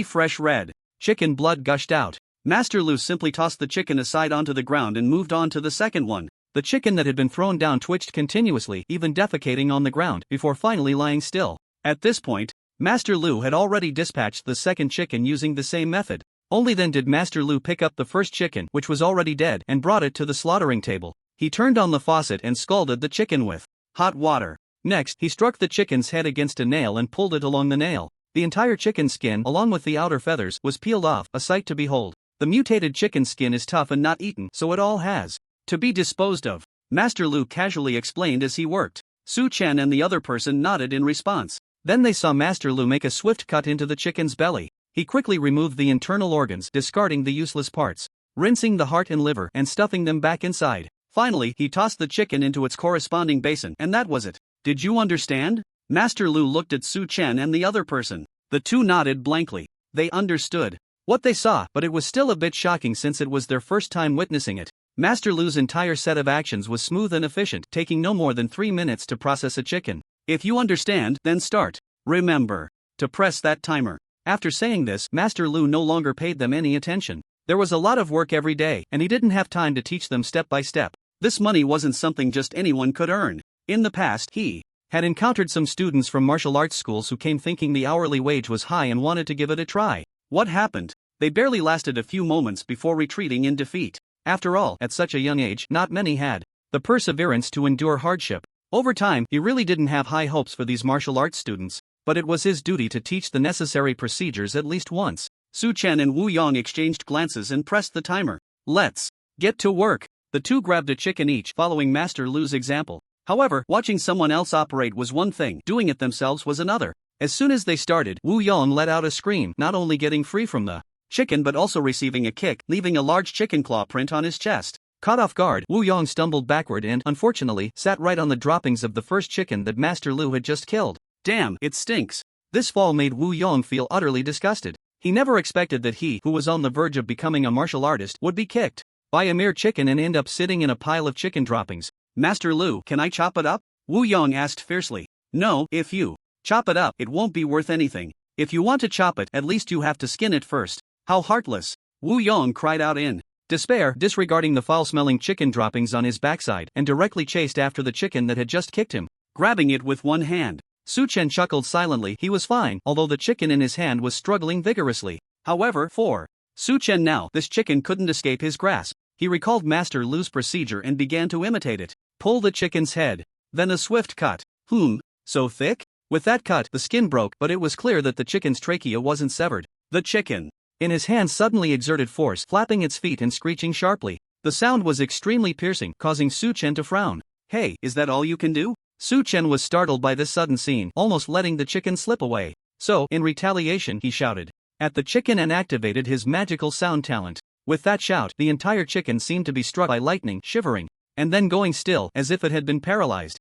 Fresh red. Chicken blood gushed out. Master Lu simply tossed the chicken aside onto the ground and moved on to the second one. The chicken that had been thrown down twitched continuously, even defecating on the ground, before finally lying still. At this point, Master Lu had already dispatched the second chicken using the same method. Only then did Master Lu pick up the first chicken, which was already dead, and brought it to the slaughtering table. He turned on the faucet and scalded the chicken with hot water. Next, he struck the chicken's head against a nail and pulled it along the nail. The entire chicken skin, along with the outer feathers, was peeled off, a sight to behold. The mutated chicken skin is tough and not eaten, so it all has to be disposed of. Master Lu casually explained as he worked. Su Chen and the other person nodded in response. Then they saw Master Lu make a swift cut into the chicken's belly. He quickly removed the internal organs, discarding the useless parts, rinsing the heart and liver and stuffing them back inside. Finally, he tossed the chicken into its corresponding basin, and that was it. Did you understand? Master Lu looked at Su Chen and the other person. The two nodded blankly. They understood what they saw, but it was still a bit shocking since it was their first time witnessing it. Master Lu's entire set of actions was smooth and efficient, taking no more than 3 minutes to process a chicken. If you understand, then start. Remember to press that timer. After saying this, Master Lu no longer paid them any attention. There was a lot of work every day, and he didn't have time to teach them step by step. This money wasn't something just anyone could earn. In the past, he had encountered some students from martial arts schools who came thinking the hourly wage was high and wanted to give it a try. What happened? They barely lasted a few moments before retreating in defeat. After all, at such a young age, not many had the perseverance to endure hardship. Over time, he really didn't have high hopes for these martial arts students, but it was his duty to teach the necessary procedures at least once. Su Chen and Wu Yong exchanged glances and pressed the timer. Let's get to work. The two grabbed a chicken each, following Master Lu's example. However, watching someone else operate was one thing, doing it themselves was another. As soon as they started, Wu Yong let out a scream, not only getting free from the chicken but also receiving a kick, leaving a large chicken claw print on his chest. Caught off guard, Wu Yong stumbled backward and, unfortunately, sat right on the droppings of the first chicken that Master Lu had just killed. Damn, it stinks. This fall made Wu Yong feel utterly disgusted. He never expected that he, who was on the verge of becoming a martial artist, would be kicked by a mere chicken and end up sitting in a pile of chicken droppings. Master Lu, can I chop it up? Wu Yong asked fiercely. No, if you chop it up, it won't be worth anything. If you want to chop it, at least you have to skin it first. How heartless! Wu Yong cried out in despair, disregarding the foul-smelling chicken droppings on his backside, and directly chased after the chicken that had just kicked him, grabbing it with one hand. Su Chen chuckled silently. He was fine, although the chicken in his hand was struggling vigorously. However, for Su Chen now, this chicken couldn't escape his grasp. He recalled Master Lu's procedure and began to imitate it. Pull the chicken's head. Then a swift cut. So thick? With that cut, the skin broke, but it was clear that the chicken's trachea wasn't severed. The chicken in his hand suddenly exerted force, flapping its feet and screeching sharply. The sound was extremely piercing, causing Su Chen to frown. Hey, is that all you can do? Su Chen was startled by this sudden scene, almost letting the chicken slip away. So, in retaliation, he shouted at the chicken and activated his magical sound talent. With that shout, the entire chicken seemed to be struck by lightning, shivering, and then going still, as if it had been paralyzed.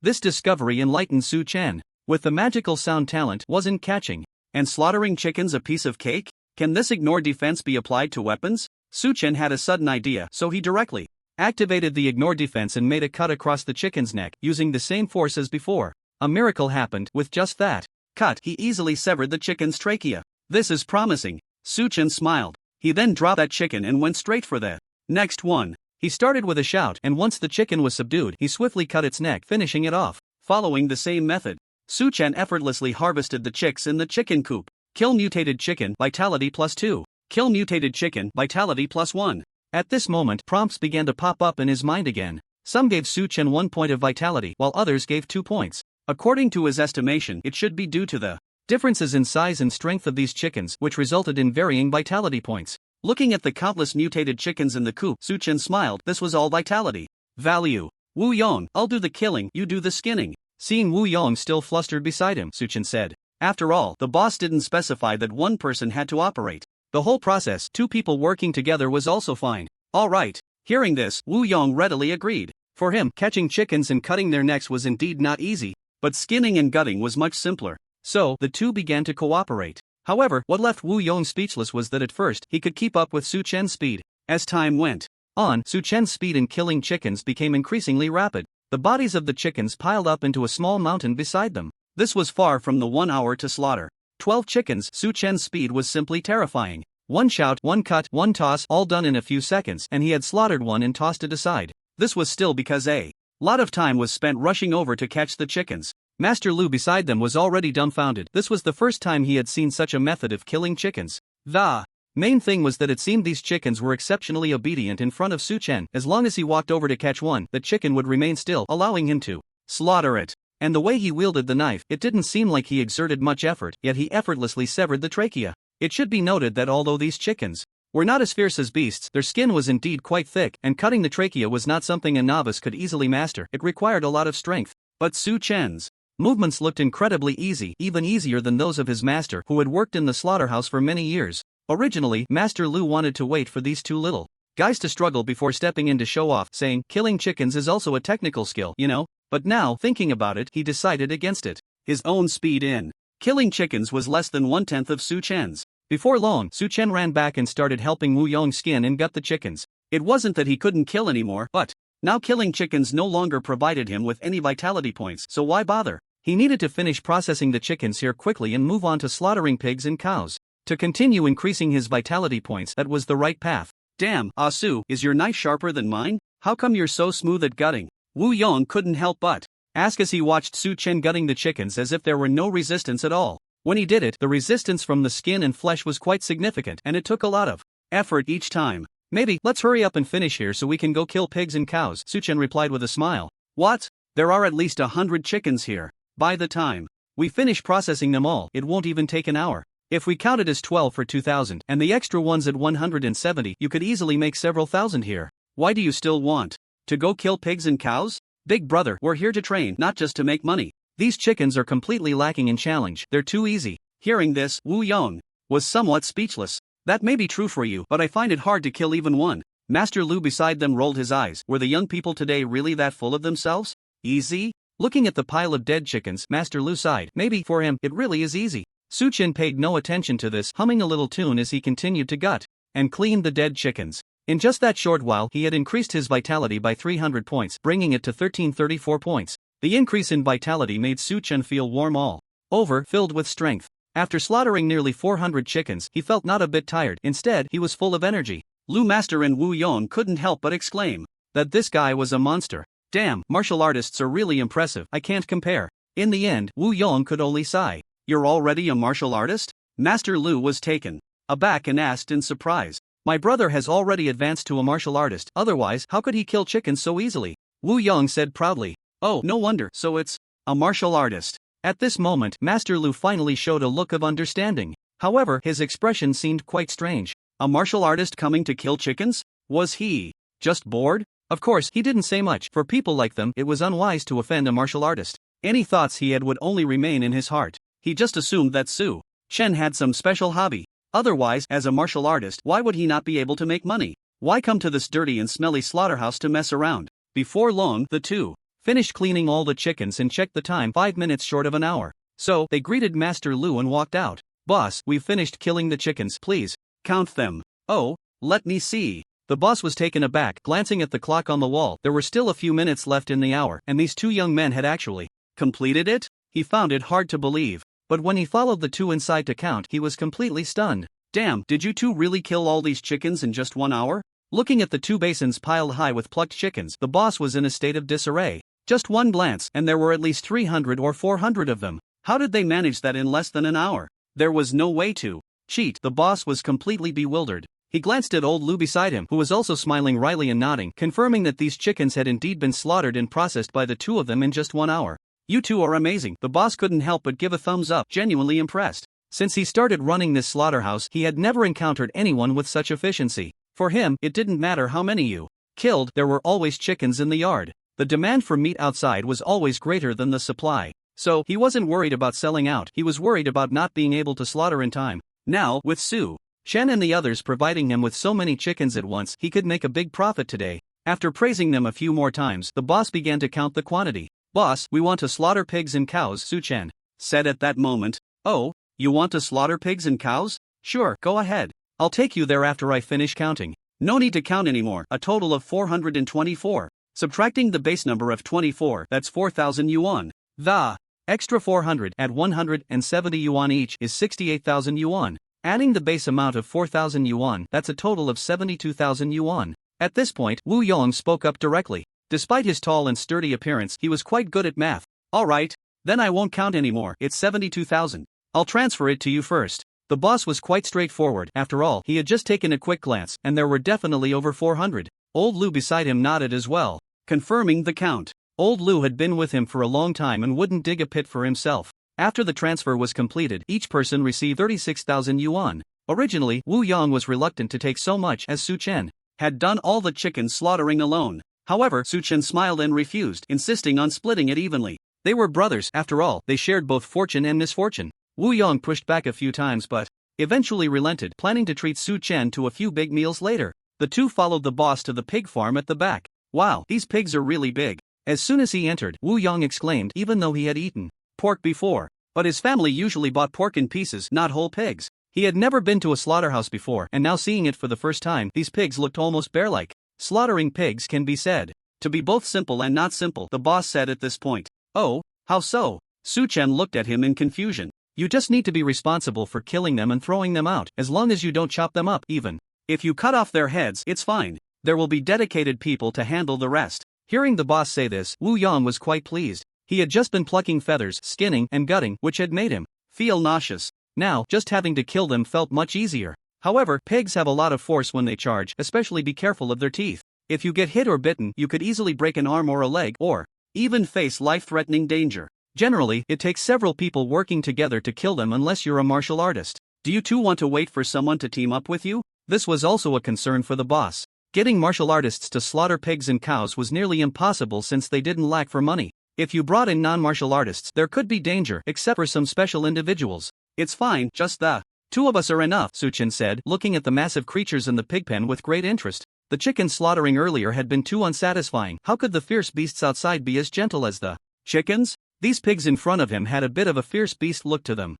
This discovery enlightened Su Chen. With the magical sound talent, wasn't catching and slaughtering chickens a piece of cake? Can this ignore defense be applied to weapons? Su Chen had a sudden idea, so he directly activated the ignore defense and made a cut across the chicken's neck, using the same force as before. A miracle happened. With just that cut, he easily severed the chicken's trachea. This is promising. Su Chen smiled. He then dropped that chicken and went straight for the next one. He started with a shout, and once the chicken was subdued, he swiftly cut its neck, finishing it off. Following the same method, Su Chen effortlessly harvested the chicks in the chicken coop. Kill mutated chicken, vitality +2. Kill mutated chicken, vitality +1. At this moment, prompts began to pop up in his mind again. Some gave Su Chen 1 point of vitality, while others gave 2 points. According to his estimation, it should be due to the differences in size and strength of these chickens, which resulted in varying vitality points. Looking at the countless mutated chickens in the coop, Su Chen smiled. This was all vitality value. Wu Yong, I'll do the killing, you do the skinning. Seeing Wu Yong still flustered beside him, Su Chen said. After all, the boss didn't specify that one person had to operate the whole process. 2 people working together was also fine. All right. Hearing this, Wu Yong readily agreed. For him, catching chickens and cutting their necks was indeed not easy, but skinning and gutting was much simpler. So, the two began to cooperate. However, what left Wu Yong speechless was that at first, he could keep up with Su Chen's speed. As time went on, Su Chen's speed in killing chickens became increasingly rapid. The bodies of the chickens piled up into a small mountain beside them. This was far from the 1 hour to slaughter 12 chickens. Su Chen's speed was simply terrifying. One shout, one cut, one toss, all done in a few seconds, and he had slaughtered one and tossed it aside. This was still because a lot of time was spent rushing over to catch the chickens. Master Lu beside them was already dumbfounded. This was the first time he had seen such a method of killing chickens. The main thing was that it seemed these chickens were exceptionally obedient in front of Su Chen. As long as he walked over to catch one, the chicken would remain still, allowing him to slaughter it. And the way he wielded the knife, it didn't seem like he exerted much effort, yet he effortlessly severed the trachea. It should be noted that although these chickens were not as fierce as beasts, their skin was indeed quite thick, and cutting the trachea was not something a novice could easily master. It required a lot of strength. But Su Chen's movements looked incredibly easy, even easier than those of his master, who had worked in the slaughterhouse for many years. Originally, Master Lu wanted to wait for these two little guys to struggle before stepping in to show off, saying, killing chickens is also a technical skill, you know? But now, thinking about it, he decided against it. His own speed in killing chickens was less than 1/10 of Su Chen's. Before long, Su Chen ran back and started helping Wu Yong skin and gut the chickens. It wasn't that he couldn't kill anymore, but now killing chickens no longer provided him with any vitality points, so why bother? He needed to finish processing the chickens here quickly and move on to slaughtering pigs and cows. To continue increasing his vitality points, that was the right path. Damn, Su, is your knife sharper than mine? How come you're so smooth at gutting? Wu Yong couldn't help but ask as he watched Su Chen gutting the chickens as if there were no resistance at all. When he did it, the resistance from the skin and flesh was quite significant, and it took a lot of effort each time. Maybe, let's hurry up and finish here so we can go kill pigs and cows, Su Chen replied with a smile. What? There are at least 100 chickens here. By the time we finish processing them all, it won't even take an hour. If we count it as 12 for 2,000, and the extra ones at 170, you could easily make several thousand here. Why do you still want to go kill pigs and cows? Big brother, we're here to train, not just to make money. These chickens are completely lacking in challenge, they're too easy. Hearing this, Wu Yong was somewhat speechless. That may be true for you, but I find it hard to kill even one. Master Lu beside them rolled his eyes. Were the young people today really that full of themselves? Easy? Looking at the pile of dead chickens, Master Lu sighed. Maybe, for him, it really is easy. Su Chen paid no attention to this, humming a little tune as he continued to gut and clean the dead chickens. In just that short while, he had increased his vitality by 300 points, bringing it to 1334 points. The increase in vitality made Su Chen feel warm all over, filled with strength. After slaughtering nearly 400 chickens, he felt not a bit tired. Instead, he was full of energy. Lu Master and Wu Yong couldn't help but exclaim that this guy was a monster. Damn, martial artists are really impressive, I can't compare. In the end, Wu Yong could only sigh. You're already a martial artist? Master Lu was taken aback and asked in surprise. My brother has already advanced to a martial artist, otherwise, how could he kill chickens so easily? Wu Yong said proudly. Oh, no wonder, so it's a martial artist. At this moment, Master Lu finally showed a look of understanding. However, his expression seemed quite strange. A martial artist coming to kill chickens? Was he just bored? Of course, he didn't say much. For people like them, it was unwise to offend a martial artist. Any thoughts he had would only remain in his heart. He just assumed that Su Chen had some special hobby. Otherwise, as a martial artist, why would he not be able to make money? Why come to this dirty and smelly slaughterhouse to mess around? Before long, the two finished cleaning all the chickens and checked the time, 5 minutes short of an hour. So, they greeted Master Lu and walked out. Boss, we've finished killing the chickens, please count them. Oh, let me see. The boss was taken aback, glancing at the clock on the wall. There were still a few minutes left in the hour, and these two young men had actually completed it? He found it hard to believe. But when he followed the two inside to count, he was completely stunned. Damn, did you two really kill all these chickens in just 1 hour? Looking at the two basins piled high with plucked chickens, the boss was in a state of disarray. Just one glance, and there were at least 300 or 400 of them. How did they manage that in less than an hour? There was no way to cheat. The boss was completely bewildered. He glanced at old Lu beside him, who was also smiling wryly and nodding, confirming that these chickens had indeed been slaughtered and processed by the two of them in just 1 hour. You two are amazing. The boss couldn't help but give a thumbs up, genuinely impressed. Since he started running this slaughterhouse, he had never encountered anyone with such efficiency. For him, it didn't matter how many you killed, there were always chickens in the yard. The demand for meat outside was always greater than the supply. So, he wasn't worried about selling out, he was worried about not being able to slaughter in time. Now, with Su Chen and the others providing him with so many chickens at once, he could make a big profit today. After praising them a few more times, the boss began to count the quantity. "Boss, we want to slaughter pigs and cows," Su-chan said at that moment. "Oh, you want to slaughter pigs and cows? Sure, go ahead. I'll take you there after I finish counting." No need to count anymore, a total of 424. Subtracting the base number of 24, that's 4,000 yuan. The extra 400 at 170 yuan each is 68,000 yuan. Adding the base amount of 4,000 yuan, that's a total of 72,000 yuan. At this point, Wu Yong spoke up directly. Despite his tall and sturdy appearance, he was quite good at math. "Alright, then I won't count anymore, it's 72,000. I'll transfer it to you first." The boss was quite straightforward. After all, he had just taken a quick glance, and there were definitely over 400. Old Lu beside him nodded as well, confirming the count. Old Lu had been with him for a long time and wouldn't dig a pit for himself. After the transfer was completed, each person received 36,000 yuan. Originally, Wu Yong was reluctant to take so much as Su-chen had done all the chicken slaughtering alone. However, Su-chen smiled and refused, insisting on splitting it evenly. They were brothers, after all, they shared both fortune and misfortune. Wu Yong pushed back a few times but eventually relented, planning to treat Su-chen to a few big meals later. The two followed the boss to the pig farm at the back. "Wow, these pigs are really big." As soon as he entered, Wu Yong exclaimed, even though he had eaten pork before. But his family usually bought pork in pieces, not whole pigs. He had never been to a slaughterhouse before, and now seeing it for the first time, these pigs looked almost bear-like. Slaughtering pigs can be said to be both simple and not simple, the boss said at this point. "Oh, how so?" Su-chen looked at him in confusion. "You just need to be responsible for killing them and throwing them out, as long as you don't chop them up, even if you cut off their heads, it's fine. There will be dedicated people to handle the rest." Hearing the boss say this, Wu Yong was quite pleased. He had just been plucking feathers, skinning, and gutting, which had made him feel nauseous. Now, just having to kill them felt much easier. However, pigs have a lot of force when they charge, especially be careful of their teeth. If you get hit or bitten, you could easily break an arm or a leg, or even face life-threatening danger. Generally, it takes several people working together to kill them unless you're a martial artist. Do you two want to wait for someone to team up with you? This was also a concern for the boss. Getting martial artists to slaughter pigs and cows was nearly impossible since they didn't lack for money. If you brought in non-martial artists, there could be danger, except for some special individuals. "It's fine, just the two of us are enough," Su-chen said, looking at the massive creatures in the pig pen with great interest. The chicken slaughtering earlier had been too unsatisfying. How could the fierce beasts outside be as gentle as the chickens? These pigs in front of him had a bit of a fierce beast look to them.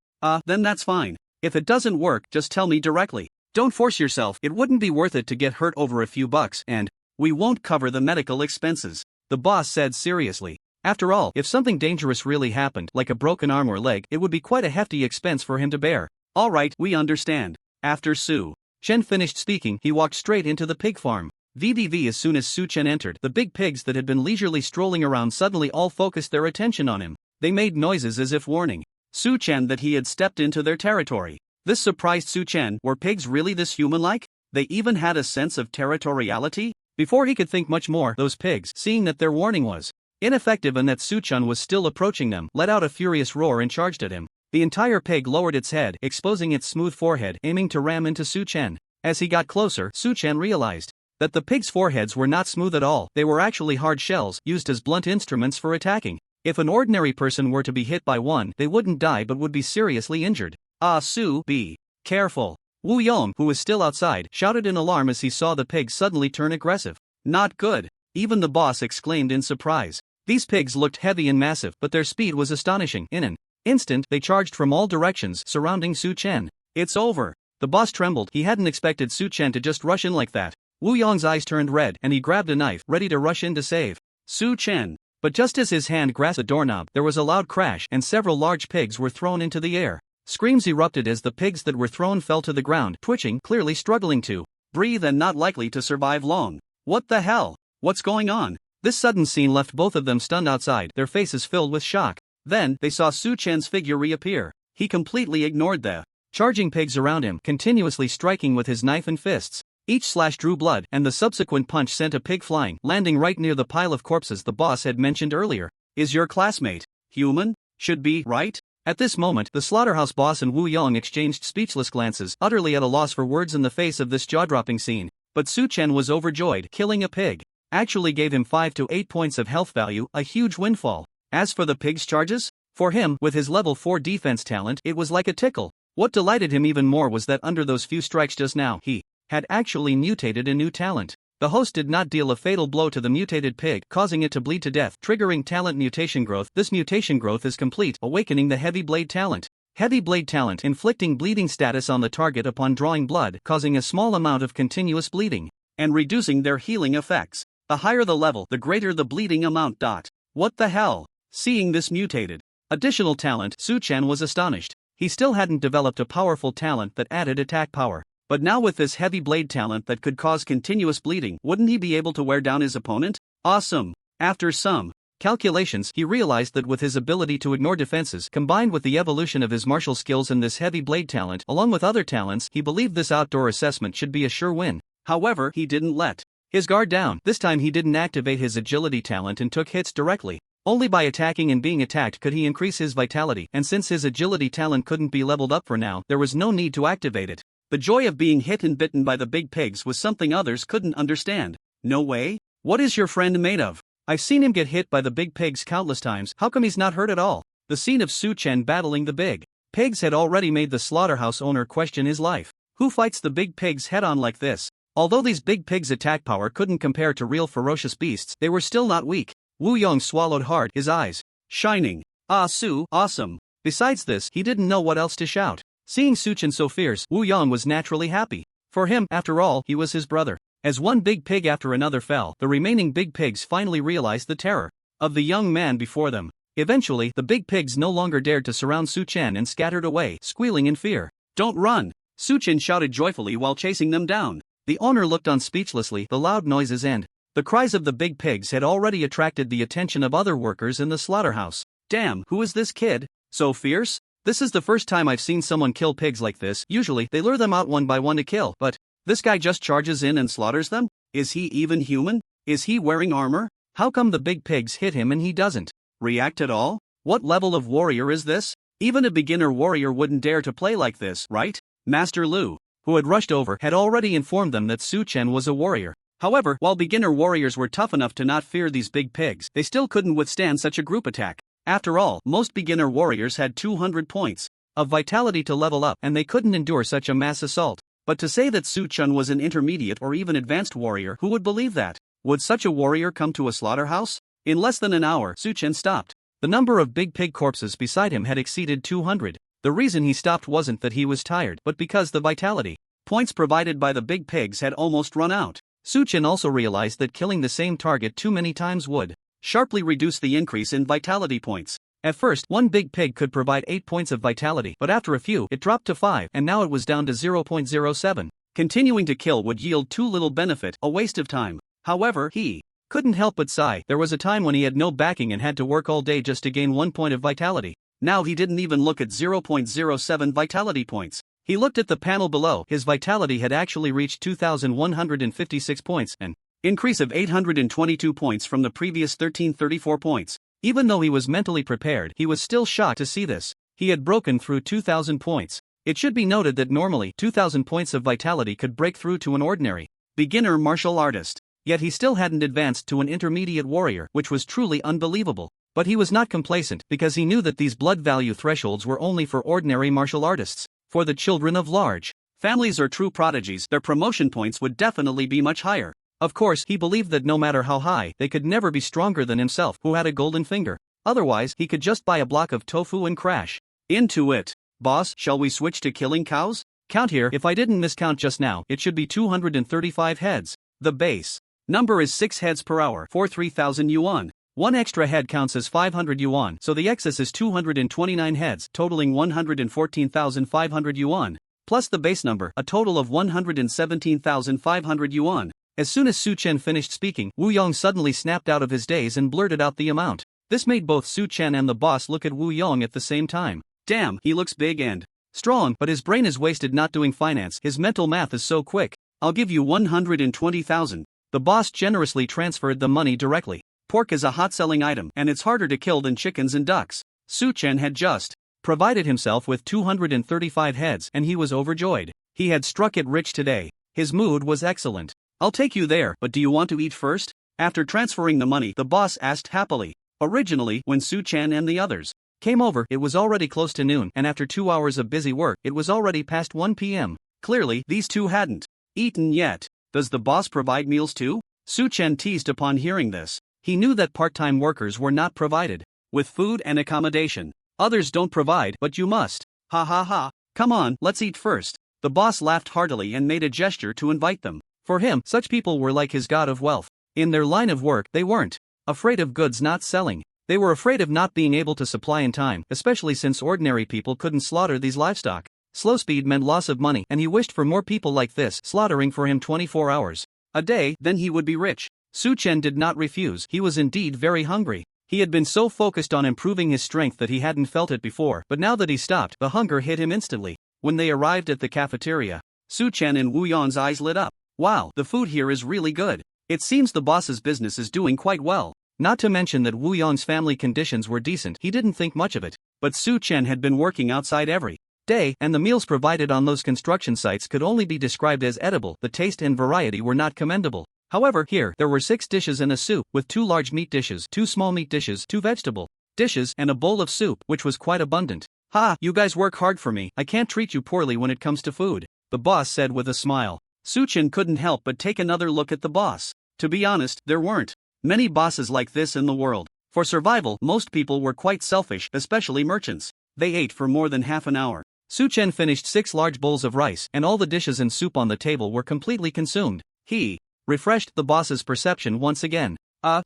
Then that's fine. If it doesn't work, just tell me directly. Don't force yourself, it wouldn't be worth it to get hurt over a few bucks, and we won't cover the medical expenses," the boss said seriously. After all, if something dangerous really happened, like a broken arm or leg, it would be quite a hefty expense for him to bear. "Alright, we understand." After Su-chen finished speaking, he walked straight into the pig farm. As soon as Su-chen entered, the big pigs that had been leisurely strolling around suddenly all focused their attention on him. They made noises as if warning Su-chen that he had stepped into their territory. This surprised Su-chen. Were pigs really this human-like? They even had a sense of territoriality? Before he could think much more, those pigs, seeing that their warning was ineffective and that Su-chen was still approaching them, let out a furious roar and charged at him. The entire pig lowered its head, exposing its smooth forehead, aiming to ram into Su-chen. As he got closer, Su-chen realized that the pigs' foreheads were not smooth at all. They were actually hard shells, used as blunt instruments for attacking. If an ordinary person were to be hit by one, they wouldn't die but would be seriously injured. Be careful. Wu Yong, who was still outside, shouted in alarm as he saw the pigs suddenly turn aggressive. "Not good." Even the boss exclaimed in surprise. These pigs looked heavy and massive, but their speed was astonishing. In an instant, they charged from all directions, surrounding Su-chen. "It's over." The boss trembled. He hadn't expected Su-chen to just rush in like that. Wu Yong's eyes turned red, and he grabbed a knife, ready to rush in to save Su-chen. But just as his hand grasped the doorknob, there was a loud crash, and several large pigs were thrown into the air. Screams erupted as the pigs that were thrown fell to the ground, twitching, clearly struggling to breathe and not likely to survive long. "What the hell? What's going on?" This sudden scene left both of them stunned outside, their faces filled with shock. Then, they saw Su-chen's figure reappear. He completely ignored the charging pigs around him, continuously striking with his knife and fists. Each slash drew blood, and the subsequent punch sent a pig flying, landing right near the pile of corpses the boss had mentioned earlier. "Is your classmate human? Should be, right?" At this moment, the slaughterhouse boss and Wu Yong exchanged speechless glances, utterly at a loss for words in the face of this jaw-dropping scene. But Su-chen was overjoyed. Killing a pig actually gave him 5 to 8 points of health value, a huge windfall. As for the pig's charges, for him, with his level 4 defense talent, it was like a tickle. What delighted him even more was that under those few strikes just now, he had actually mutated a new talent. The host did not deal a fatal blow to the mutated pig, causing it to bleed to death, triggering talent mutation growth. This mutation growth is complete, awakening the heavy blade talent. Heavy blade talent inflicting bleeding status on the target upon drawing blood, causing a small amount of continuous bleeding, and reducing their healing effects. The higher the level, the greater the bleeding amount. What the hell? Seeing this mutated additional talent, Su-chan was astonished. He still hadn't developed a powerful talent that added attack power. But now with this heavy blade talent that could cause continuous bleeding, wouldn't he be able to wear down his opponent? Awesome! After some calculations, he realized that with his ability to ignore defenses, combined with the evolution of his martial skills and this heavy blade talent, along with other talents, he believed this outdoor assessment should be a sure win. However, he didn't let his guard down. This time he didn't activate his agility talent and took hits directly. Only by attacking and being attacked could he increase his vitality, and since his agility talent couldn't be leveled up for now, there was no need to activate it. The joy of being hit and bitten by the big pigs was something others couldn't understand. No way? What is your friend made of? I've seen him get hit by the big pigs countless times, how come he's not hurt at all? The scene of Su-chan battling the big pigs had already made the slaughterhouse owner question his life. Who fights the big pigs head-on like this? Although these big pigs' attack power couldn't compare to real ferocious beasts, they were still not weak. Wu Yong swallowed hard, his eyes shining. Ah, Su, awesome. Besides this, he didn't know what else to shout. Seeing Su-chan so fierce, Wu Yong was naturally happy. For him, after all, he was his brother. As one big pig after another fell, the remaining big pigs finally realized the terror of the young man before them. Eventually, the big pigs no longer dared to surround Su-chan and scattered away, squealing in fear. Don't run! Su-chan shouted joyfully while chasing them down. The owner looked on speechlessly. The loud noises and the cries of the big pigs had already attracted the attention of other workers in the slaughterhouse. Damn, who is this kid? So fierce? This is the first time I've seen someone kill pigs like this. Usually, they lure them out one by one to kill, but this guy just charges in and slaughters them? Is he even human? Is he wearing armor? How come the big pigs hit him and he doesn't react at all? What level of warrior is this? Even a beginner warrior wouldn't dare to play like this, right? Master Lu, who had rushed over, had already informed them that Su-chan was a warrior. However, while beginner warriors were tough enough to not fear these big pigs, they still couldn't withstand such a group attack. After all, most beginner warriors had 200 points of vitality to level up, and they couldn't endure such a mass assault. But to say that Su-chan was an intermediate or even advanced warrior, who would believe that? Would such a warrior come to a slaughterhouse? In less than an hour, Su-chan stopped. The number of big pig corpses beside him had exceeded 200. The reason he stopped wasn't that he was tired, but because the vitality points provided by the big pigs had almost run out. Su-chan also realized that killing the same target too many times would sharply reduce the increase in vitality points. At first, one big pig could provide 8 points of vitality, but after a few, it dropped to 5, and now it was down to 0.07. Continuing to kill would yield too little benefit, a waste of time. However, he couldn't help but sigh. There was a time when he had no backing and had to work all day just to gain 1 point of vitality. Now he didn't even look at 0.07 vitality points. He looked at the panel below. His vitality had actually reached 2,156 points, an increase of 822 points from the previous 1,334 points. Even though he was mentally prepared, he was still shocked to see this. He had broken through 2,000 points. It should be noted that normally, 2,000 points of vitality could break through to an ordinary beginner martial artist. Yet he still hadn't advanced to an intermediate warrior, which was truly unbelievable. But he was not complacent, because he knew that these blood value thresholds were only for ordinary martial artists. For the children of large families or true prodigies, their promotion points would definitely be much higher. Of course, he believed that no matter how high, they could never be stronger than himself, who had a golden finger. Otherwise, he could just buy a block of tofu and crash into it. Boss, shall we switch to killing cows? Count here. If I didn't miscount just now, it should be 235 heads. The base number is 6 heads per hour for 3,000 yuan. One extra head counts as 500 yuan, so the excess is 229 heads, totaling 114,500 yuan. Plus the base number, a total of 117,500 yuan. As soon as Su-chan finished speaking, Wu Yong suddenly snapped out of his daze and blurted out the amount. This made both Su-chan and the boss look at Wu Yong at the same time. Damn, he looks big and strong, but his brain is wasted not doing finance. His mental math is so quick. I'll give you 120,000. The boss generously transferred the money directly. Pork is a hot-selling item, and it's harder to kill than chickens and ducks. Su-chan had just provided himself with 235 heads, and he was overjoyed. He had struck it rich today. His mood was excellent. I'll take you there, but do you want to eat first? After transferring the money, the boss asked happily. Originally, when Su-chan and the others came over, it was already close to noon, and after 2 hours of busy work, it was already past 1 p.m. Clearly, these two hadn't eaten yet. Does the boss provide meals too? Su Chen teased upon hearing this. He knew that part-time workers were not provided with food and accommodation. Others don't provide, but you must. Ha ha ha. Come on, let's eat first. The boss laughed heartily and made a gesture to invite them. For him, such people were like his god of wealth. In their line of work, they weren't afraid of goods not selling. They were afraid of not being able to supply in time, especially since ordinary people couldn't slaughter these livestock. Slow speed meant loss of money, and he wished for more people like this slaughtering for him 24 hours a day, then he would be rich. Su Chen did not refuse. He was indeed very hungry. He had been so focused on improving his strength that he hadn't felt it before, but now that he stopped, the hunger hit him instantly. When they arrived at the cafeteria, Su Chen and Wu Yang's eyes lit up. Wow, the food here is really good. It seems the boss's business is doing quite well. Not to mention that Wu Yang's family conditions were decent. He didn't think much of it. But Su Chen had been working outside every day, and the meals provided on those construction sites could only be described as edible. The taste and variety were not commendable. However, here, there were 6 dishes and a soup, with 2 large meat dishes, 2 small meat dishes, 2 vegetable dishes, and a bowl of soup, which was quite abundant. Ha, you guys work hard for me. I can't treat you poorly when it comes to food, the boss said with a smile. Su Chen couldn't help but take another look at the boss. To be honest, there weren't many bosses like this in the world. For survival, most people were quite selfish, especially merchants. They ate for more than half an hour. Su Chen finished 6 large bowls of rice, and all the dishes and soup on the table were completely consumed. He refreshed the boss's perception once again.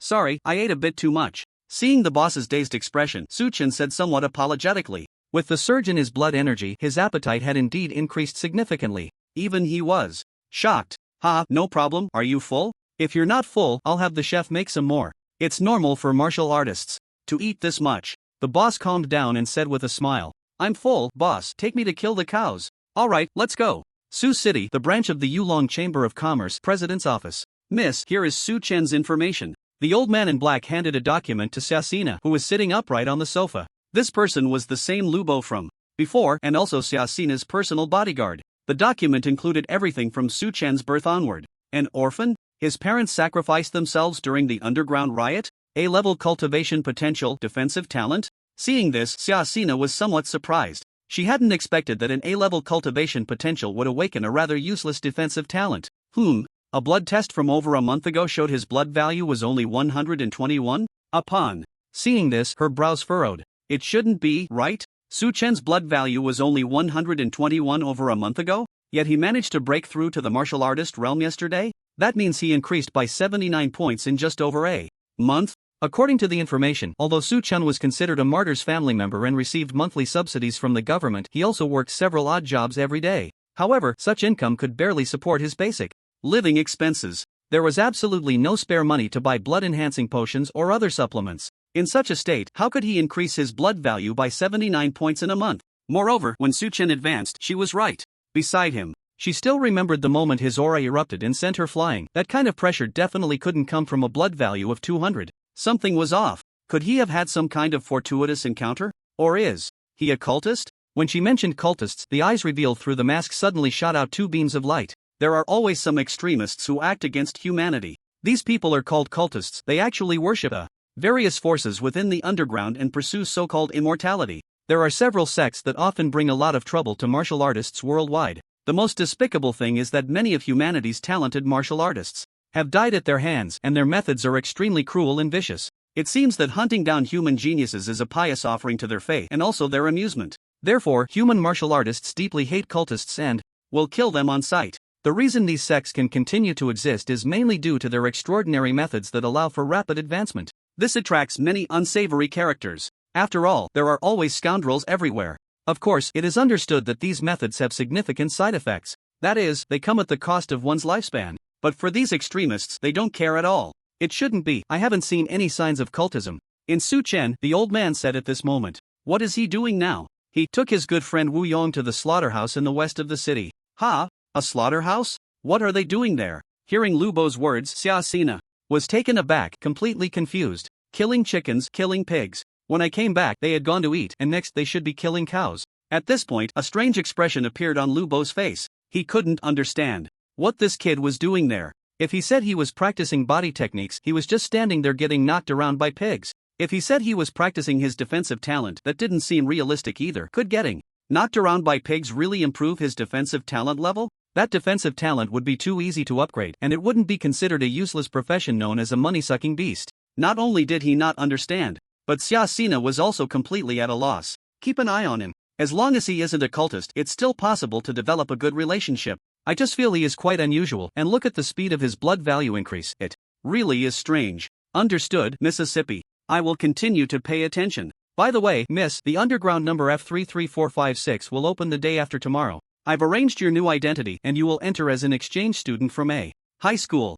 Sorry, I ate a bit too much. Seeing the boss's dazed expression, Su Chen said somewhat apologetically. With the surge in his blood energy, his appetite had indeed increased significantly. Even he was shocked. Ha, no problem, are you full? If you're not full, I'll have the chef make some more. It's normal for martial artists to eat this much. The boss calmed down and said with a smile. I'm full, boss, take me to kill the cows. Alright, let's go. Sioux City, the branch of the Yulong Chamber of Commerce, President's Office. Miss, here is Su Chen's information. The old man in black handed a document to Xiaxina, who was sitting upright on the sofa. This person was the same Lubo from before, and also Xiaxina's personal bodyguard. The document included everything from Su Chen's birth onward. An orphan? His parents sacrificed themselves during the underground riot? A-level cultivation potential, defensive talent? Seeing this, Xiaxina was somewhat surprised. She hadn't expected that an A-level cultivation potential would awaken a rather useless defensive talent. A blood test from over a month ago showed his blood value was only 121? Upon seeing this, her brows furrowed. It shouldn't be, right? Su Chen's blood value was only 121 over a month ago? Yet he managed to break through to the martial artist realm yesterday? That means he increased by 79 points in just over a month? According to the information, although Su Chen was considered a martyr's family member and received monthly subsidies from the government, he also worked several odd jobs every day. However, such income could barely support his basic living expenses. There was absolutely no spare money to buy blood-enhancing potions or other supplements. In such a state, how could he increase his blood value by 79 points in a month? Moreover, when Su Chen advanced, she was right beside him. She still remembered the moment his aura erupted and sent her flying. That kind of pressure definitely couldn't come from a blood value of 200. Something was off. Could he have had some kind of fortuitous encounter? Or is he a cultist? When she mentioned cultists, the eyes revealed through the mask suddenly shot out 2 beams of light. There are always some extremists who act against humanity. These people are called cultists. They actually worship various forces within the underground and pursue so-called immortality. There are several sects that often bring a lot of trouble to martial artists worldwide. The most despicable thing is that many of humanity's talented martial artists have died at their hands, and their methods are extremely cruel and vicious. It seems that hunting down human geniuses is a pious offering to their faith and also their amusement. Therefore, human martial artists deeply hate cultists and will kill them on sight. The reason these sects can continue to exist is mainly due to their extraordinary methods that allow for rapid advancement. This attracts many unsavory characters. After all, there are always scoundrels everywhere. Of course, it is understood that these methods have significant side effects. That is, they come at the cost of one's lifespan. But for these extremists, they don't care at all. It shouldn't be. I haven't seen any signs of cultism in Su Chen, the old man said at this moment. What is he doing now? He took his good friend Wu Yong to the slaughterhouse in the west of the city. Ha? A slaughterhouse? What are they doing there? Hearing Lubo's words, Xiaxina was taken aback, completely confused. Killing chickens, killing pigs. When I came back, they had gone to eat, and next they should be killing cows. At this point, a strange expression appeared on Lubo's face. He couldn't understand what this kid was doing there. If he said he was practicing body techniques, he was just standing there getting knocked around by pigs. If he said he was practicing his defensive talent, that didn't seem realistic either. Could getting knocked around by pigs really improve his defensive talent level? That defensive talent would be too easy to upgrade, and it wouldn't be considered a useless profession known as a money-sucking beast. Not only did he not understand, but Xiaxina was also completely at a loss. Keep an eye on him. As long as he isn't a cultist, it's still possible to develop a good relationship. I just feel he is quite unusual, and look at the speed of his blood value increase. It really is strange. Understood, Mississippi. I will continue to pay attention. By the way, miss, the underground number F33456 will open the day after tomorrow. I've arranged your new identity and you will enter as an exchange student from a high school.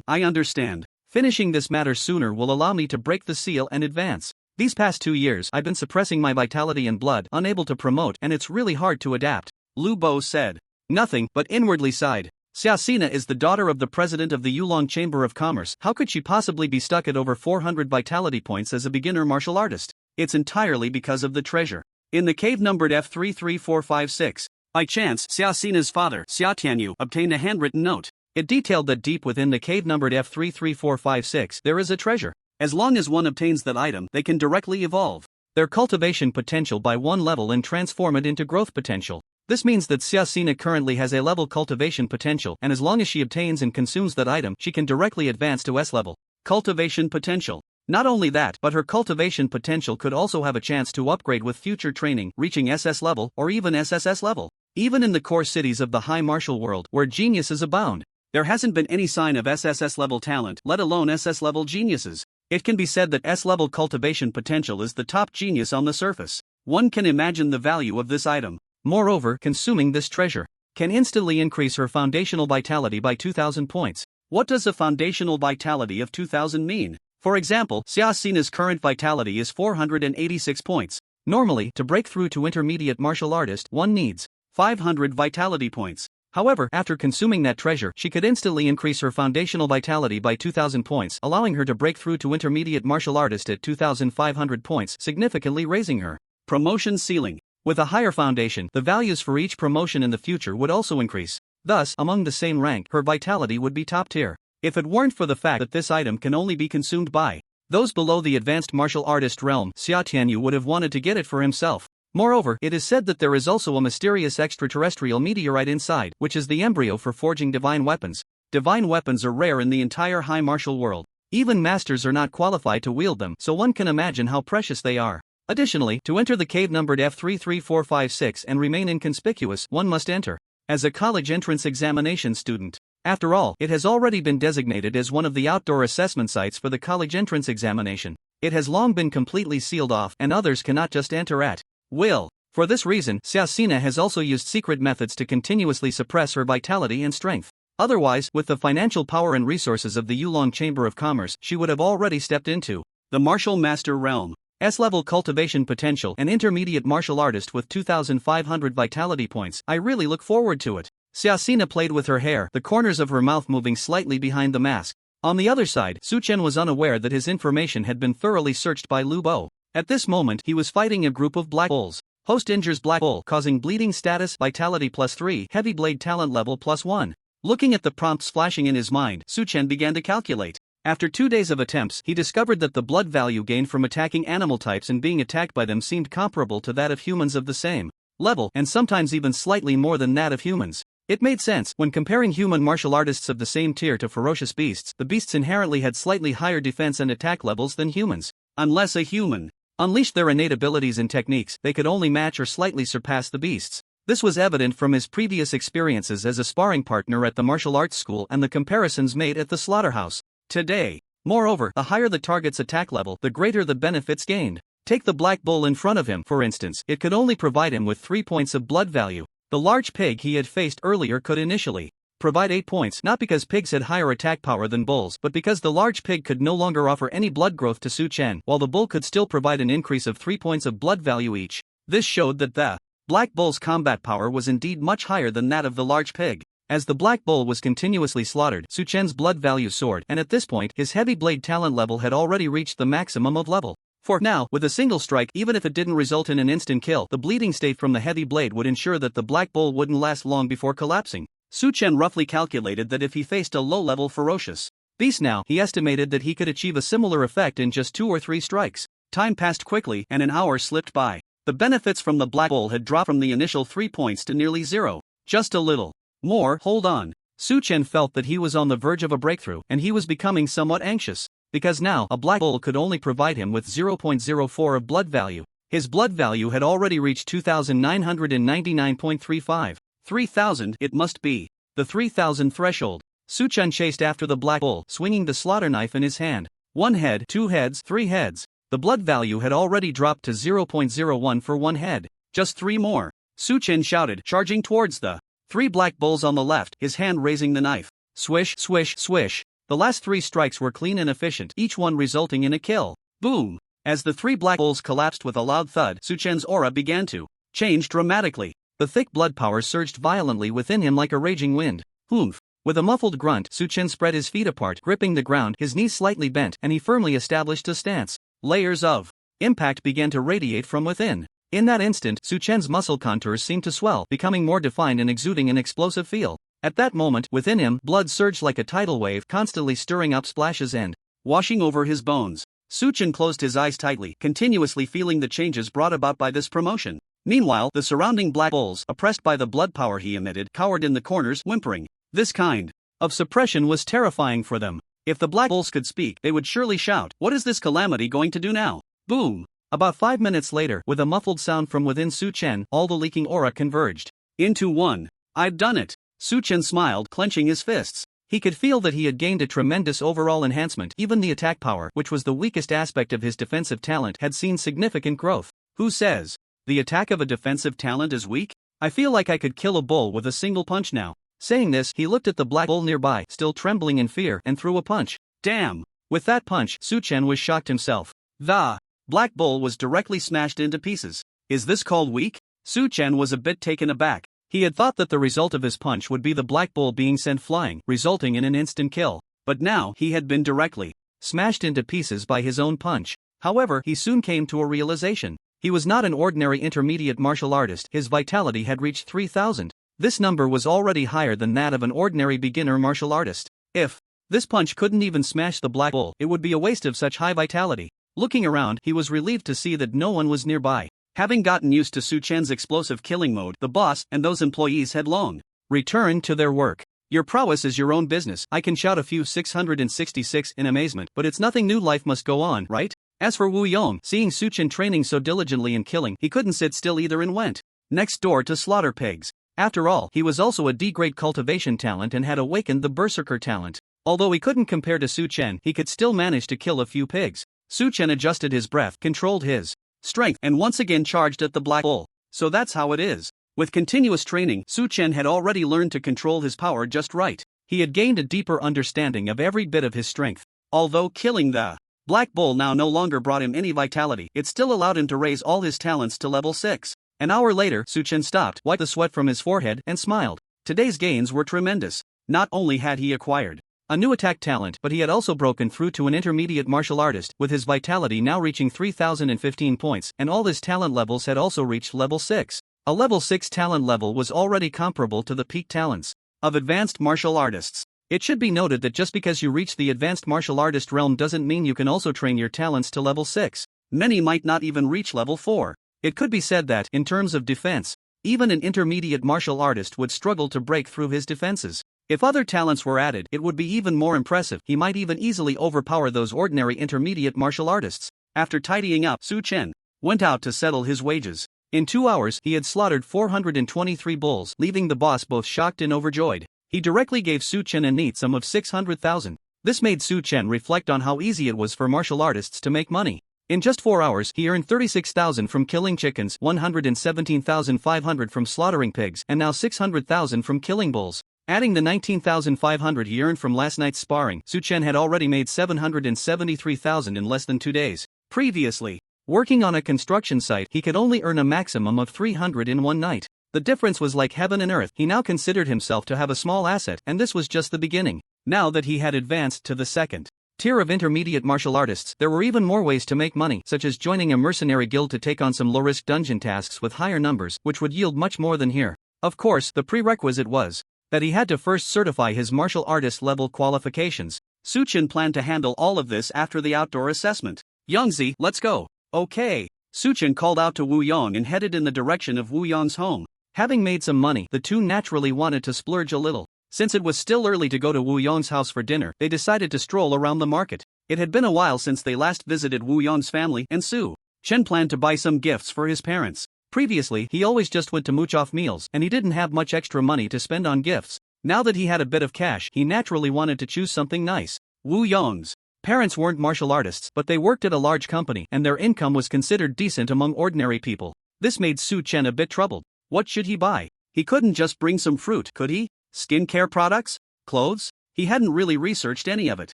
I understand. Finishing this matter sooner will allow me to break the seal and advance. These past 2 years I've been suppressing my vitality and blood, unable to promote, and it's really hard to adapt. Lu Bo said. Nothing, but inwardly sighed. Xiaxina is the daughter of the president of the Yulong Chamber of Commerce. How could she possibly be stuck at over 400 vitality points as a beginner martial artist? It's entirely because of the treasure. In the cave numbered F33456, by chance, Xiaxina's father, Xia Tianyu, obtained a handwritten note. It detailed that deep within the cave numbered F33456 there is a treasure. As long as one obtains that item, they can directly evolve their cultivation potential by 1 level and transform it into growth potential. This means that Xiaxina currently has a level cultivation potential, and as long as she obtains and consumes that item, she can directly advance to S level cultivation potential. Not only that, but her cultivation potential could also have a chance to upgrade with future training, reaching SS level or even SSS level. Even in the core cities of the high martial world, where geniuses abound, there hasn't been any sign of SSS level talent, let alone SS level geniuses. It can be said that S level cultivation potential is the top genius on the surface. One can imagine the value of this item. Moreover, consuming this treasure can instantly increase her foundational vitality by 2000 points. What does a foundational vitality of 2000 mean? For example, Xiaxina's current vitality is 486 points. Normally, to break through to intermediate martial artist, one needs 500 vitality points. However, after consuming that treasure, she could instantly increase her foundational vitality by 2000 points, allowing her to break through to intermediate martial artist at 2500 points, significantly raising her promotion ceiling. With a higher foundation, the values for each promotion in the future would also increase. Thus, among the same rank, her vitality would be top tier. If it weren't for the fact that this item can only be consumed by those below the advanced martial artist realm, Xia Tianyu would have wanted to get it for himself. Moreover, it is said that there is also a mysterious extraterrestrial meteorite inside, which is the embryo for forging divine weapons. Divine weapons are rare in the entire high martial world. Even masters are not qualified to wield them, so one can imagine how precious they are. Additionally, to enter the cave numbered F33456 and remain inconspicuous, one must enter as a college entrance examination student. After all, it has already been designated as one of the outdoor assessment sites for the college entrance examination. It has long been completely sealed off, and others cannot just enter at will. For this reason, Xiaxina has also used secret methods to continuously suppress her vitality and strength. Otherwise, with the financial power and resources of the Yulong Chamber of Commerce, she would have already stepped into the martial master realm. S-level cultivation potential, an intermediate martial artist with 2500 vitality points. I really look forward to it. Xiaxina played with her hair, the corners of her mouth moving slightly behind the mask. On the other side, Su Chen was unaware that his information had been thoroughly searched by Lu Bo. At this moment, he was fighting a group of black bulls. Host injures black bull, causing bleeding status, vitality +3, heavy blade talent level +1. Looking at the prompts flashing in his mind, Su Chen began to calculate. After 2 days of attempts, he discovered that the blood value gained from attacking animal types and being attacked by them seemed comparable to that of humans of the same level, and sometimes even slightly more than that of humans. It made sense. When comparing human martial artists of the same tier to ferocious beasts, the beasts inherently had slightly higher defense and attack levels than humans. Unless a human unleashed their innate abilities and techniques, they could only match or slightly surpass the beasts. This was evident from his previous experiences as a sparring partner at the martial arts school and the comparisons made at the Slaughterhouse. Today. Moreover, the higher the target's attack level, the greater the benefits gained. Take the black bull in front of him, for instance. It could only provide him with 3 points of blood value. The large pig he had faced earlier could initially provide 8 points, not because pigs had higher attack power than bulls, but because the large pig could no longer offer any blood growth to Su Chen, while the bull could still provide an increase of 3 points of blood value each. This showed that the black bull's combat power was indeed much higher than that of the large pig. As the black bull was continuously slaughtered, Su Chen's blood value soared, and at this point, his heavy blade talent level had already reached the maximum of level. For now, with a single strike, even if it didn't result in an instant kill, the bleeding state from the heavy blade would ensure that the black bull wouldn't last long before collapsing. Su Chen roughly calculated that if he faced a low-level ferocious beast now, he estimated that he could achieve a similar effect in just 2 or 3 strikes. Time passed quickly, and an hour slipped by. The benefits from the black bull had dropped from the initial 3 points to nearly 0. Just a little. More, hold on. Su Chen felt that he was on the verge of a breakthrough and he was becoming somewhat anxious, because now a black bull could only provide him with 0.04 of blood value. His blood value had already reached 2,999.35. 3,000 it must be. The 3,000 threshold. Su Chen chased after the black bull, swinging the slaughter knife in his hand. 1 head, 2 heads, 3 heads. The blood value had already dropped to 0.01 for 1 head. Just 3 more. Su Chen shouted, charging towards the 3 black bulls on the left, his hand raising the knife. Swish, swish, swish. The last 3 strikes were clean and efficient, each one resulting in a kill. Boom! As the 3 black bulls collapsed with a loud thud, Su Chen's aura began to change dramatically. The thick blood power surged violently within him like a raging wind. Oomph! With a muffled grunt, Su Chen spread his feet apart, gripping the ground, his knees slightly bent, and he firmly established a stance. Layers of impact began to radiate from within. In that instant, Su Chen's muscle contours seemed to swell, becoming more defined and exuding an explosive feel. At that moment, within him, blood surged like a tidal wave, constantly stirring up splashes and washing over his bones. Su Chen closed his eyes tightly, continuously feeling the changes brought about by this promotion. Meanwhile, the surrounding black bulls, oppressed by the blood power he emitted, cowered in the corners, whimpering. This kind of suppression was terrifying for them. If the black bulls could speak, they would surely shout, "What is this calamity going to do now?" Boom! About 5 minutes later, with a muffled sound from within Su Chen, all the leaking aura converged into one. I've done it! Su Chen smiled, clenching his fists. He could feel that he had gained a tremendous overall enhancement. Even the attack power, which was the weakest aspect of his defensive talent, had seen significant growth. Who says the attack of a defensive talent is weak? I feel like I could kill a bull with a single punch now. Saying this, he looked at the black bull nearby, still trembling in fear, and threw a punch. Damn! With that punch, Su Chen was shocked himself. The black bull was directly smashed into pieces. Is this called weak? Su Chen was a bit taken aback. He had thought that the result of his punch would be the black bull being sent flying, resulting in an instant kill. But now, he had been directly smashed into pieces by his own punch. However, he soon came to a realization. He was not an ordinary intermediate martial artist, his vitality had reached 3,000. This number was already higher than that of an ordinary beginner martial artist. If this punch couldn't even smash the black bull, it would be a waste of such high vitality. Looking around, he was relieved to see that no one was nearby. Having gotten used to Su Chen's explosive killing mode, the boss and those employees had long returned to their work. Your prowess is your own business. I can shout a few 666 in amazement, but it's nothing new. Life must go on, right? As for Wu Yong, seeing Su Chen training so diligently in killing, he couldn't sit still either and went next door to slaughter pigs. After all, he was also a D-grade cultivation talent and had awakened the berserker talent. Although he couldn't compare to Su Chen, he could still manage to kill a few pigs. Su Chen adjusted his breath, controlled his strength, and once again charged at the black bull. So that's how it is. With continuous training, Su Chen had already learned to control his power just right. He had gained a deeper understanding of every bit of his strength. Although killing the black bull now no longer brought him any vitality, it still allowed him to raise all his talents to level 6. An hour later, Su Chen stopped, wiped the sweat from his forehead, and smiled. Today's gains were tremendous. Not only had he acquired a new attack talent, but he had also broken through to an intermediate martial artist, with his vitality now reaching 3,015 points, and all his talent levels had also reached level 6. A level 6 talent level was already comparable to the peak talents of advanced martial artists. It should be noted that just because you reach the advanced martial artist realm doesn't mean you can also train your talents to level 6. Many might not even reach level 4. It could be said that, in terms of defense, even an intermediate martial artist would struggle to break through his defenses. If other talents were added, it would be even more impressive. He might even easily overpower those ordinary intermediate martial artists. After tidying up, Su Chen went out to settle his wages. In 2 hours, he had slaughtered 423 bulls, leaving the boss both shocked and overjoyed. He directly gave Su Chen a neat sum of 600,000. This made Su Chen reflect on how easy it was for martial artists to make money. In just 4 hours, he earned 36,000 from killing chickens, 117,500 from slaughtering pigs, and now 600,000 from killing bulls. Adding the 19,500 he earned from last night's sparring, Su Chen had already made 773,000 in less than 2 days. Previously, working on a construction site, he could only earn a maximum of 300 in one night. The difference was like heaven and earth. He now considered himself to have a small asset, and this was just the beginning. Now that he had advanced to the second tier of intermediate martial artists, there were even more ways to make money, such as joining a mercenary guild to take on some low-risk dungeon tasks with higher numbers, which would yield much more than here. Of course, the prerequisite was that he had to first certify his martial artist level qualifications. Su Chen planned to handle all of this after the outdoor assessment. Yongzi, let's go. Okay. Su Chen called out to Wu Yong and headed in the direction of Wu Yong's home. Having made some money, the two naturally wanted to splurge a little. Since it was still early to go to Wu Yong's house for dinner, they decided to stroll around the market. It had been a while since they last visited Wu Yong's family, and Su Chen planned to buy some gifts for his parents. Previously, he always just went to mooch off meals, and he didn't have much extra money to spend on gifts. Now that he had a bit of cash, he naturally wanted to choose something nice. Wu Yong's parents weren't martial artists, but they worked at a large company, and their income was considered decent among ordinary people. This made Su Chen a bit troubled. What should he buy? He couldn't just bring some fruit, could he? Skincare products? Clothes? He hadn't really researched any of it.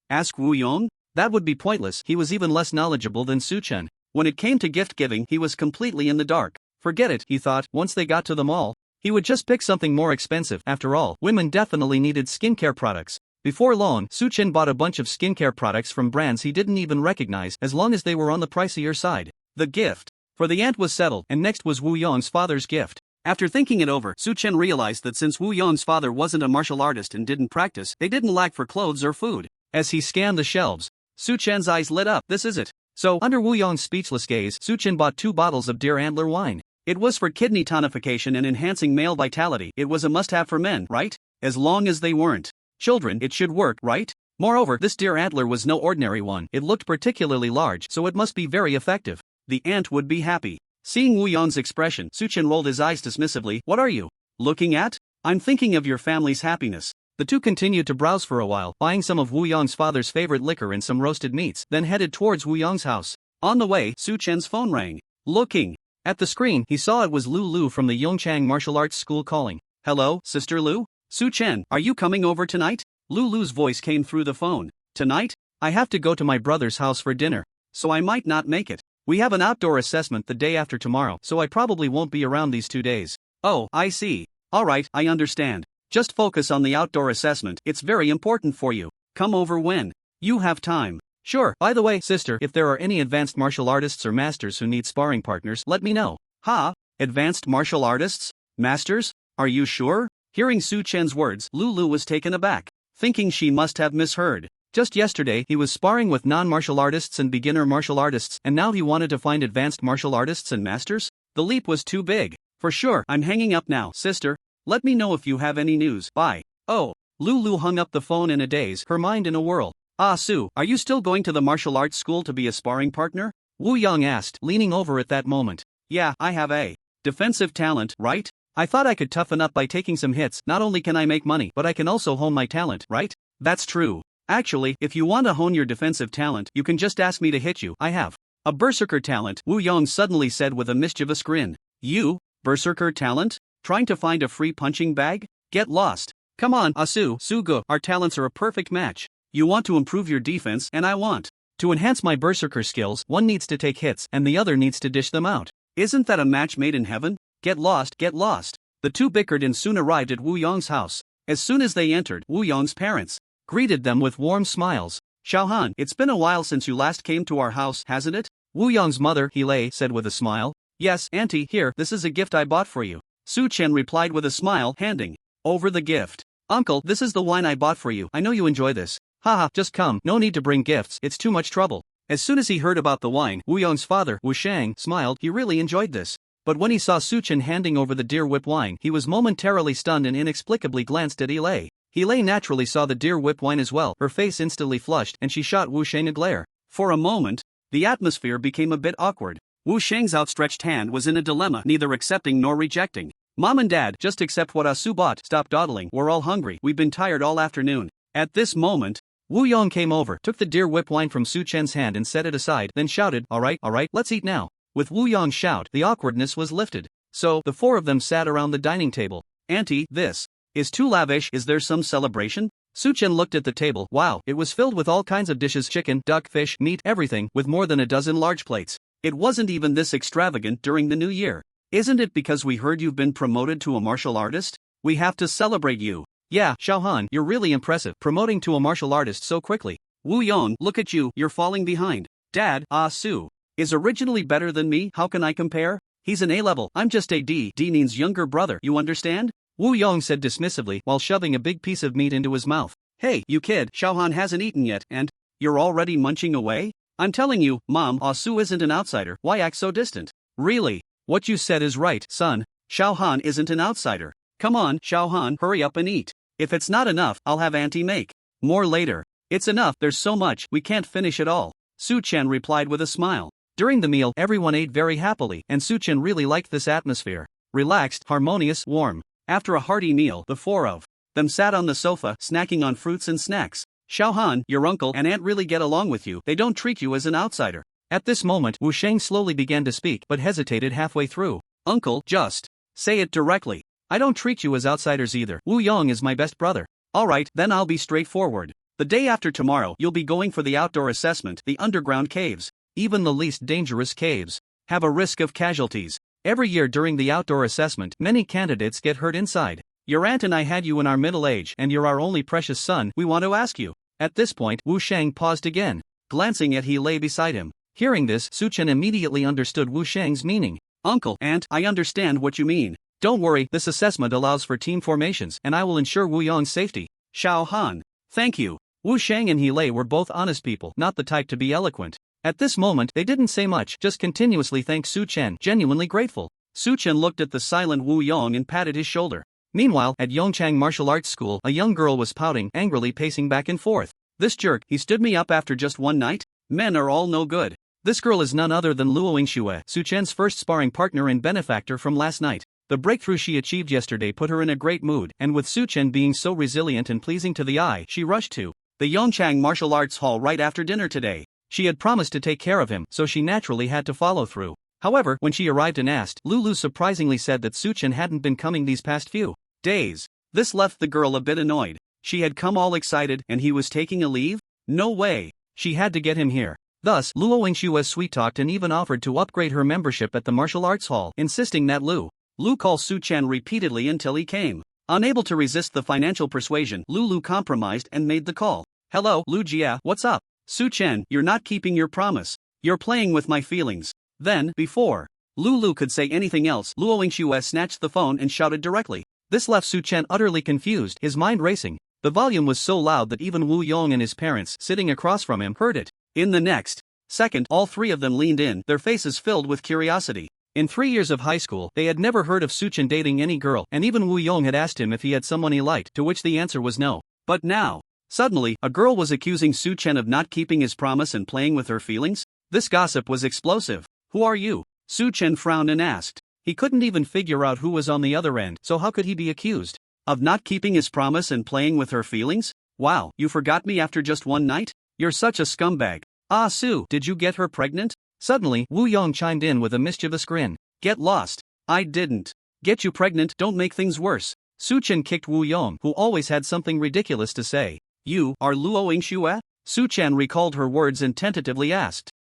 Ask Wu Yong? That would be pointless. He was even less knowledgeable than Su Chen. When it came to gift giving, he was completely in the dark. Forget it, he thought. Once they got to the mall, he would just pick something more expensive. After all, women definitely needed skincare products. Before long, Su Chen bought a bunch of skincare products from brands he didn't even recognize, as long as they were on the pricier side. The gift for the aunt was settled, and next was Wu Yong's father's gift. After thinking it over, Su Chen realized that since Wu Yong's father wasn't a martial artist and didn't practice, they didn't lack for clothes or food. As he scanned the shelves, Su Chen's eyes lit up. This is it. So, under Wu Yong's speechless gaze, Su Chen bought 2 bottles of deer antler wine. It was for kidney tonification and enhancing male vitality. It was a must-have for men, right? As long as they weren't children, it should work, right? Moreover, this deer antler was no ordinary one. It looked particularly large, so it must be very effective. The aunt would be happy. Seeing Wu Yong's expression, Su Chen rolled his eyes dismissively. What are you looking at? I'm thinking of your family's happiness. The two continued to browse for a while, buying some of Wu Yong's father's favorite liquor and some roasted meats, then headed towards Wu Yong's house. On the way, Su Chen's phone rang. Looking at the screen, he saw it was Lu Lu from the Yongchang Martial Arts School calling. Hello, Sister Lu? Su Chen, are you coming over tonight? Lu Lu's voice came through the phone. Tonight? I have to go to my brother's house for dinner, so I might not make it. We have an outdoor assessment the day after tomorrow, so I probably won't be around these 2 days. Oh, I see. Alright, I understand. Just focus on the outdoor assessment, it's very important for you. Come over when you have time. Sure, by the way, sister, if there are any advanced martial artists or masters who need sparring partners, let me know. Ha? Advanced martial artists? Masters? Are you sure? Hearing Su Chen's words, Lu was taken aback, thinking she must have misheard. Just yesterday, he was sparring with non-martial artists and beginner martial artists, and now he wanted to find advanced martial artists and masters? The leap was too big. For sure, I'm hanging up now, sister. Let me know if you have any news. Bye. Oh. Lu hung up the phone in a daze, her mind in a whirl. Ah, Su, are you still going to the martial arts school to be a sparring partner? Wu Yong asked, leaning over at that moment. Yeah, I have a defensive talent, right? I thought I could toughen up by taking some hits. Not only can I make money, but I can also hone my talent, right? That's true. Actually, if you want to hone your defensive talent, you can just ask me to hit you. I have a berserker talent, Wu Yong suddenly said with a mischievous grin. You? Berserker talent? Trying to find a free punching bag? Get lost. Come on, Asu, Sugu, our talents are a perfect match. You want to improve your defense, and I want to enhance my berserker skills. One needs to take hits, and the other needs to dish them out. Isn't that a match made in heaven? Get lost, get lost. The two bickered and soon arrived at Wu Yong's house. As soon as they entered, Wu Yong's parents greeted them with warm smiles. Xiaohan, it's been a while since you last came to our house, hasn't it? Wu Yong's mother, Hele, said with a smile. Yes, auntie, here, this is a gift I bought for you. Su Chen replied with a smile, handing over the gift. Uncle, this is the wine I bought for you. I know you enjoy this. Haha, just come, no need to bring gifts, it's too much trouble. As soon as he heard about the wine, Wu Yong's father, Wu Shang, smiled. He really enjoyed this. But when he saw Su Chen handing over the deer whip wine, he was momentarily stunned and inexplicably glanced at Hele. Hele naturally saw the deer whip wine as well. Her face instantly flushed, and she shot Wu Shang a glare. For a moment, the atmosphere became a bit awkward. Wu Shang's outstretched hand was in a dilemma, neither accepting nor rejecting. Mom and Dad, just accept what Asu bought. Stop dawdling, we're all hungry, we've been tired all afternoon. At this moment, Wu Yong came over, took the deer whip wine from Su Chen's hand and set it aside, then shouted, alright, let's eat now. With Wu Yong's shout, the awkwardness was lifted. So, the four of them sat around the dining table. Auntie, this is too lavish, is there some celebration? Su Chen looked at the table. Wow, it was filled with all kinds of dishes, chicken, duck, fish, meat, everything, with more than a dozen large plates. It wasn't even this extravagant during the new year. Isn't it because we heard you've been promoted to a martial artist? We have to celebrate you. Yeah, Xiaohan, you're really impressive, promoting to a martial artist so quickly. Wu Yong, look at you, you're falling behind. Dad, Su is originally better than me, how can I compare? He's an A-level, I'm just a D. D means younger brother, you understand? Wu Yong said dismissively while shoving a big piece of meat into his mouth. Hey, you kid, Xiaohan hasn't eaten yet, and you're already munching away? I'm telling you, Mom, Su isn't an outsider, why act so distant? Really? What you said is right, son. Xiao Han isn't an outsider. Come on, Xiao Han, hurry up and eat. If it's not enough, I'll have Auntie make more later. It's enough, there's so much, we can't finish it all. Su Chen replied with a smile. During the meal, everyone ate very happily, and Su Chen really liked this atmosphere. Relaxed, harmonious, warm. After a hearty meal, the four of them sat on the sofa, snacking on fruits and snacks. Xiao Han, your uncle and aunt really get along with you, they don't treat you as an outsider. At this moment, Wu Sheng slowly began to speak but hesitated halfway through. Uncle, just say it directly. I don't treat you as outsiders either. Wu Yong is my best brother. Alright, then I'll be straightforward. The day after tomorrow, you'll be going for the outdoor assessment. The underground caves, even the least dangerous caves, have a risk of casualties. Every year during the outdoor assessment, many candidates get hurt inside. Your aunt and I had you in our middle age and you're our only precious son. We want to ask you. At this point, Wu Sheng paused again, glancing at he lay beside him. Hearing this, Su Chen immediately understood Wu Sheng's meaning. Uncle, aunt, I understand what you mean. Don't worry, this assessment allows for team formations and I will ensure Wu Yong's safety. Xiao Han. Thank you. Wu Sheng and He Lei were both honest people, not the type to be eloquent. At this moment, they didn't say much, just continuously thanked Su Chen, genuinely grateful. Su Chen looked at the silent Wu Yong and patted his shoulder. Meanwhile, at Yongchang Martial Arts School, a young girl was pouting, angrily pacing back and forth. This jerk, he stood me up after just one night? Men are all no good. This girl is none other than Luo Yingxue, Su Chen's first sparring partner and benefactor from last night. The breakthrough she achieved yesterday put her in a great mood, and with Su Chen being so resilient and pleasing to the eye, she rushed to the Yongchang Martial Arts Hall right after dinner today. She had promised to take care of him, so she naturally had to follow through. However, when she arrived and asked, Lulu surprisingly said that Su Chen hadn't been coming these past few days. This left the girl a bit annoyed. She had come all excited and he was taking a leave? No way. She had to get him here. Thus, Luo Yingxue sweet-talked and even offered to upgrade her membership at the martial arts hall, insisting that Lu call Su Chen repeatedly until he came. Unable to resist the financial persuasion, Lulu compromised and made the call. Hello, Lu Jia, what's up? Su Chen, you're not keeping your promise. You're playing with my feelings. Then, before Lulu could say anything else, Luo Yingxue snatched the phone and shouted directly. This left Su Chen utterly confused, his mind racing. The volume was so loud that even Wu Yong and his parents, sitting across from him, heard it. In the next second, all three of them leaned in, their faces filled with curiosity. In 3 years of high school, they had never heard of Su Chen dating any girl, and even Wu Yong had asked him if he had someone he liked, to which the answer was no. But now, suddenly, a girl was accusing Su Chen of not keeping his promise and playing with her feelings? This gossip was explosive. Who are you? Su Chen frowned and asked. He couldn't even figure out who was on the other end, so how could he be accused of not keeping his promise and playing with her feelings? Wow, you forgot me after just one night? You're such a scumbag. Ah Su, did you get her pregnant? Suddenly, Wu Yong chimed in with a mischievous grin. Get lost. I didn't get you pregnant, don't make things worse. Su Chen kicked Wu Yong, who always had something ridiculous to say. You are Luo Yingxue? Su Chen recalled her words and tentatively asked.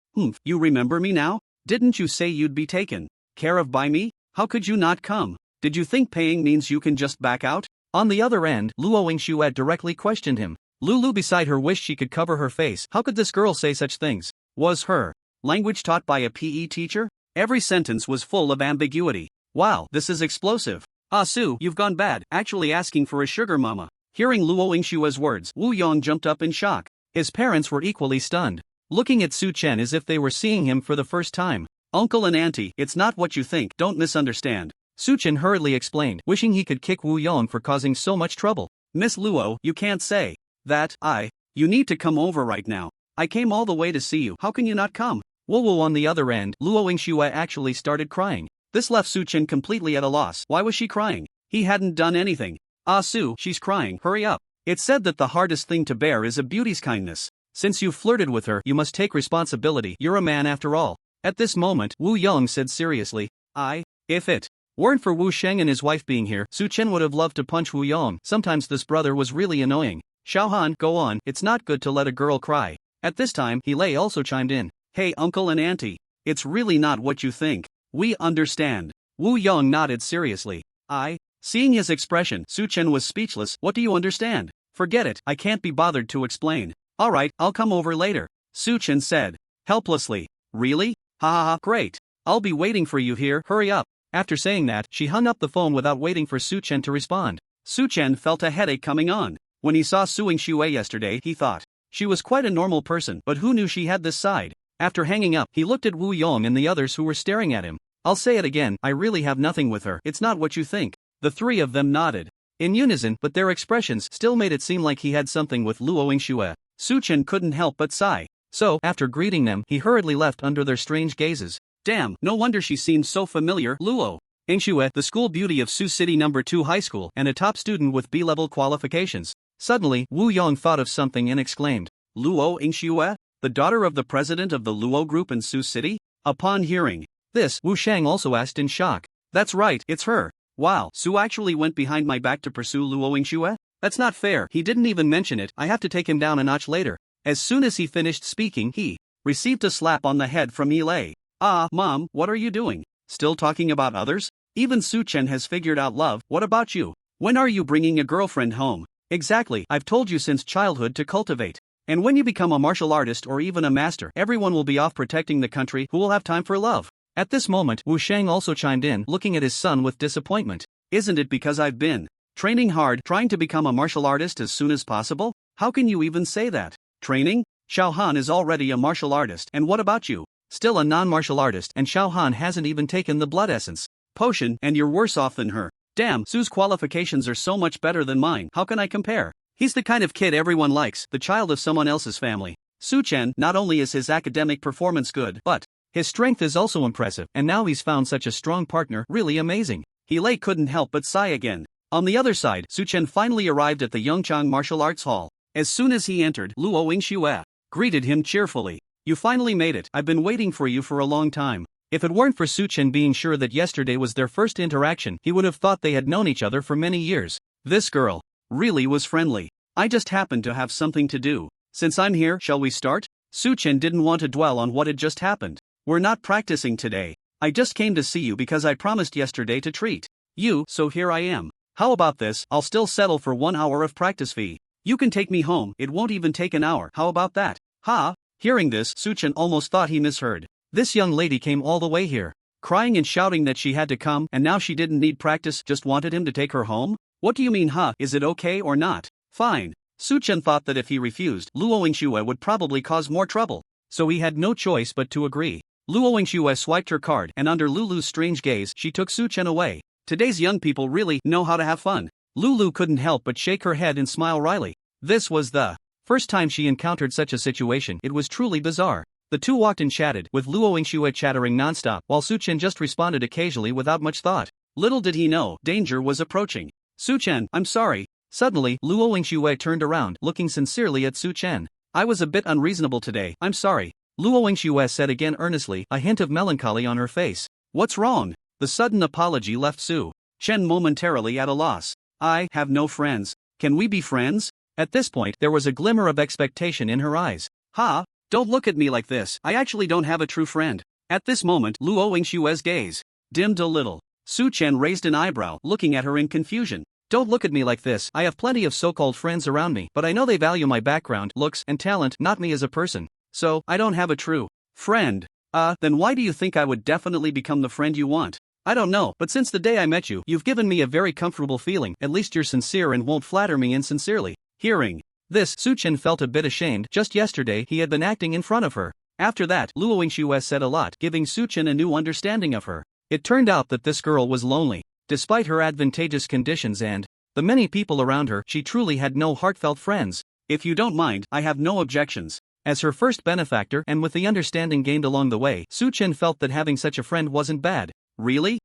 You remember me now? Didn't you say you'd be taken care of by me? How could you not come? Did you think paying means you can just back out? On the other end, Luo Yingxue directly questioned him. Lulu beside her wished she could cover her face. How could this girl say such things? Was her language taught by a PE teacher? Every sentence was full of ambiguity. Wow, this is explosive. Ah Su, you've gone bad, actually asking for a sugar mama. Hearing Luo Yingxue's words, Wu Yong jumped up in shock. His parents were equally stunned, looking at Su Chen as if they were seeing him for the first time. Uncle and auntie, it's not what you think, don't misunderstand. Su Chen hurriedly explained, wishing he could kick Wu Yong for causing so much trouble. Miss Luo, you can't say that. You need to come over right now. I came all the way to see you, how can you not come? Whoa, on the other end, Luo Yingxue actually started crying. This left Su Chen completely at a loss. Why was she crying? He hadn't done anything. Ah Su, she's crying, hurry up. It's said that the hardest thing to bear is a beauty's kindness. Since you flirted with her, you must take responsibility, you're a man after all. At this moment, Wu Yong said seriously, if it weren't for Wu Sheng and his wife being here, Su Chen would have loved to punch Wu Yong. Sometimes this brother was really annoying. Xiao Han, go on, it's not good to let a girl cry. At this time, He Lei also chimed in. Hey uncle and auntie, it's really not what you think. We understand. Wu Yong nodded seriously. Seeing his expression, Su Chen was speechless. What do you understand? Forget it, I can't be bothered to explain. Alright, I'll come over later, Su Chen said, helplessly. Really? Ha, great. I'll be waiting for you here, hurry up. After saying that, she hung up the phone without waiting for Su Chen to respond. Su Chen felt a headache coming on. When he saw Su Yingxue yesterday, he thought she was quite a normal person, but who knew she had this side? After hanging up, he looked at Wu Yong and the others who were staring at him. I'll say it again, I really have nothing with her. It's not what you think. The three of them nodded in unison, but their expressions still made it seem like he had something with Luo Yingxue. Su Chen couldn't help but sigh. So, after greeting them, he hurriedly left under their strange gazes. Damn, no wonder she seemed so familiar. Luo Yingxue, the school beauty of Su City No. 2 High School and a top student with B-level qualifications. Suddenly, Wu Yong thought of something and exclaimed, Luo Yingxue? The daughter of the president of the Luo group in Su City? Upon hearing this, Wu Shang also asked in shock. That's right, it's her. Wow, Su actually went behind my back to pursue Luo Yingxue? That's not fair, he didn't even mention it, I have to take him down a notch later. As soon as he finished speaking, he received a slap on the head from Ilay. Ah, Mom, what are you doing? Still talking about others? Even Su Chen has figured out love, what about you? When are you bringing a girlfriend home? Exactly, I've told you since childhood to cultivate. And when you become a martial artist or even a master, everyone will be off protecting the country, who will have time for love? At this moment, Wu Shang also chimed in, looking at his son with disappointment. Isn't it because I've been training hard, trying to become a martial artist as soon as possible? How can you even say that? Training? Xiao Han is already a martial artist, and what about you? Still a non-martial artist, and Xiao Han hasn't even taken the blood essence potion, and you're worse off than her. Damn, Su's qualifications are so much better than mine, how can I compare? He's the kind of kid everyone likes, the child of someone else's family. Su Chen, not only is his academic performance good, but his strength is also impressive, and now he's found such a strong partner, really amazing. Ilay couldn't help but sigh again. On the other side, Su Chen finally arrived at the Yongchang Martial Arts Hall. As soon as he entered, Luo Yingxue greeted him cheerfully. You finally made it, I've been waiting for you for a long time. If it weren't for Su Chen being sure that yesterday was their first interaction, he would have thought they had known each other for many years. This girl really was friendly. I just happened to have something to do. Since I'm here, shall we start? Su Chen didn't want to dwell on what had just happened. We're not practicing today. I just came to see you because I promised yesterday to treat you, so here I am. How about this? I'll still settle for 1 hour of practice fee. You can take me home, it won't even take an hour, how about that? Ha! Hearing this, Su Chen almost thought he misheard. This young lady came all the way here, crying and shouting that she had to come, and now she didn't need practice, just wanted him to take her home? What do you mean, huh? Is it okay or not? Fine. Su Chen thought that if he refused, Luo Yingxue would probably cause more trouble. So he had no choice but to agree. Luo Yingxue swiped her card, and under Lulu's strange gaze, she took Su Chen away. Today's young people really know how to have fun. Lulu couldn't help but shake her head and smile wryly. This was the first time she encountered such a situation. It was truly bizarre. The two walked and chatted, with Luo Yingxue chattering nonstop, while Su Chen just responded occasionally without much thought. Little did he know, danger was approaching. Su Chen, I'm sorry. Suddenly, Luo Yingxue turned around, looking sincerely at Su Chen. I was a bit unreasonable today, I'm sorry. Luo Yingxue said again earnestly, a hint of melancholy on her face. What's wrong? The sudden apology left Su Chen momentarily at a loss. I have no friends. Can we be friends? At this point, there was a glimmer of expectation in her eyes. Ha! Don't look at me like this, I actually don't have a true friend. At this moment, Luo Yingxue's gaze dimmed a little. Su Chen raised an eyebrow, looking at her in confusion. Don't look at me like this, I have plenty of so-called friends around me, but I know they value my background, looks, and talent, not me as a person. So, I don't have a true friend. Then why do you think I would definitely become the friend you want? I don't know, but since the day I met you, you've given me a very comfortable feeling, at least you're sincere and won't flatter me insincerely. Hearing this, Su Chen felt a bit ashamed. Just yesterday he had been acting in front of her. After that, Luo Yingxue said a lot, giving Su Chen a new understanding of her. It turned out that this girl was lonely. Despite her advantageous conditions and the many people around her, she truly had no heartfelt friends. If you don't mind, I have no objections. As her first benefactor and with the understanding gained along the way, Su Chen felt that having such a friend wasn't bad. Really?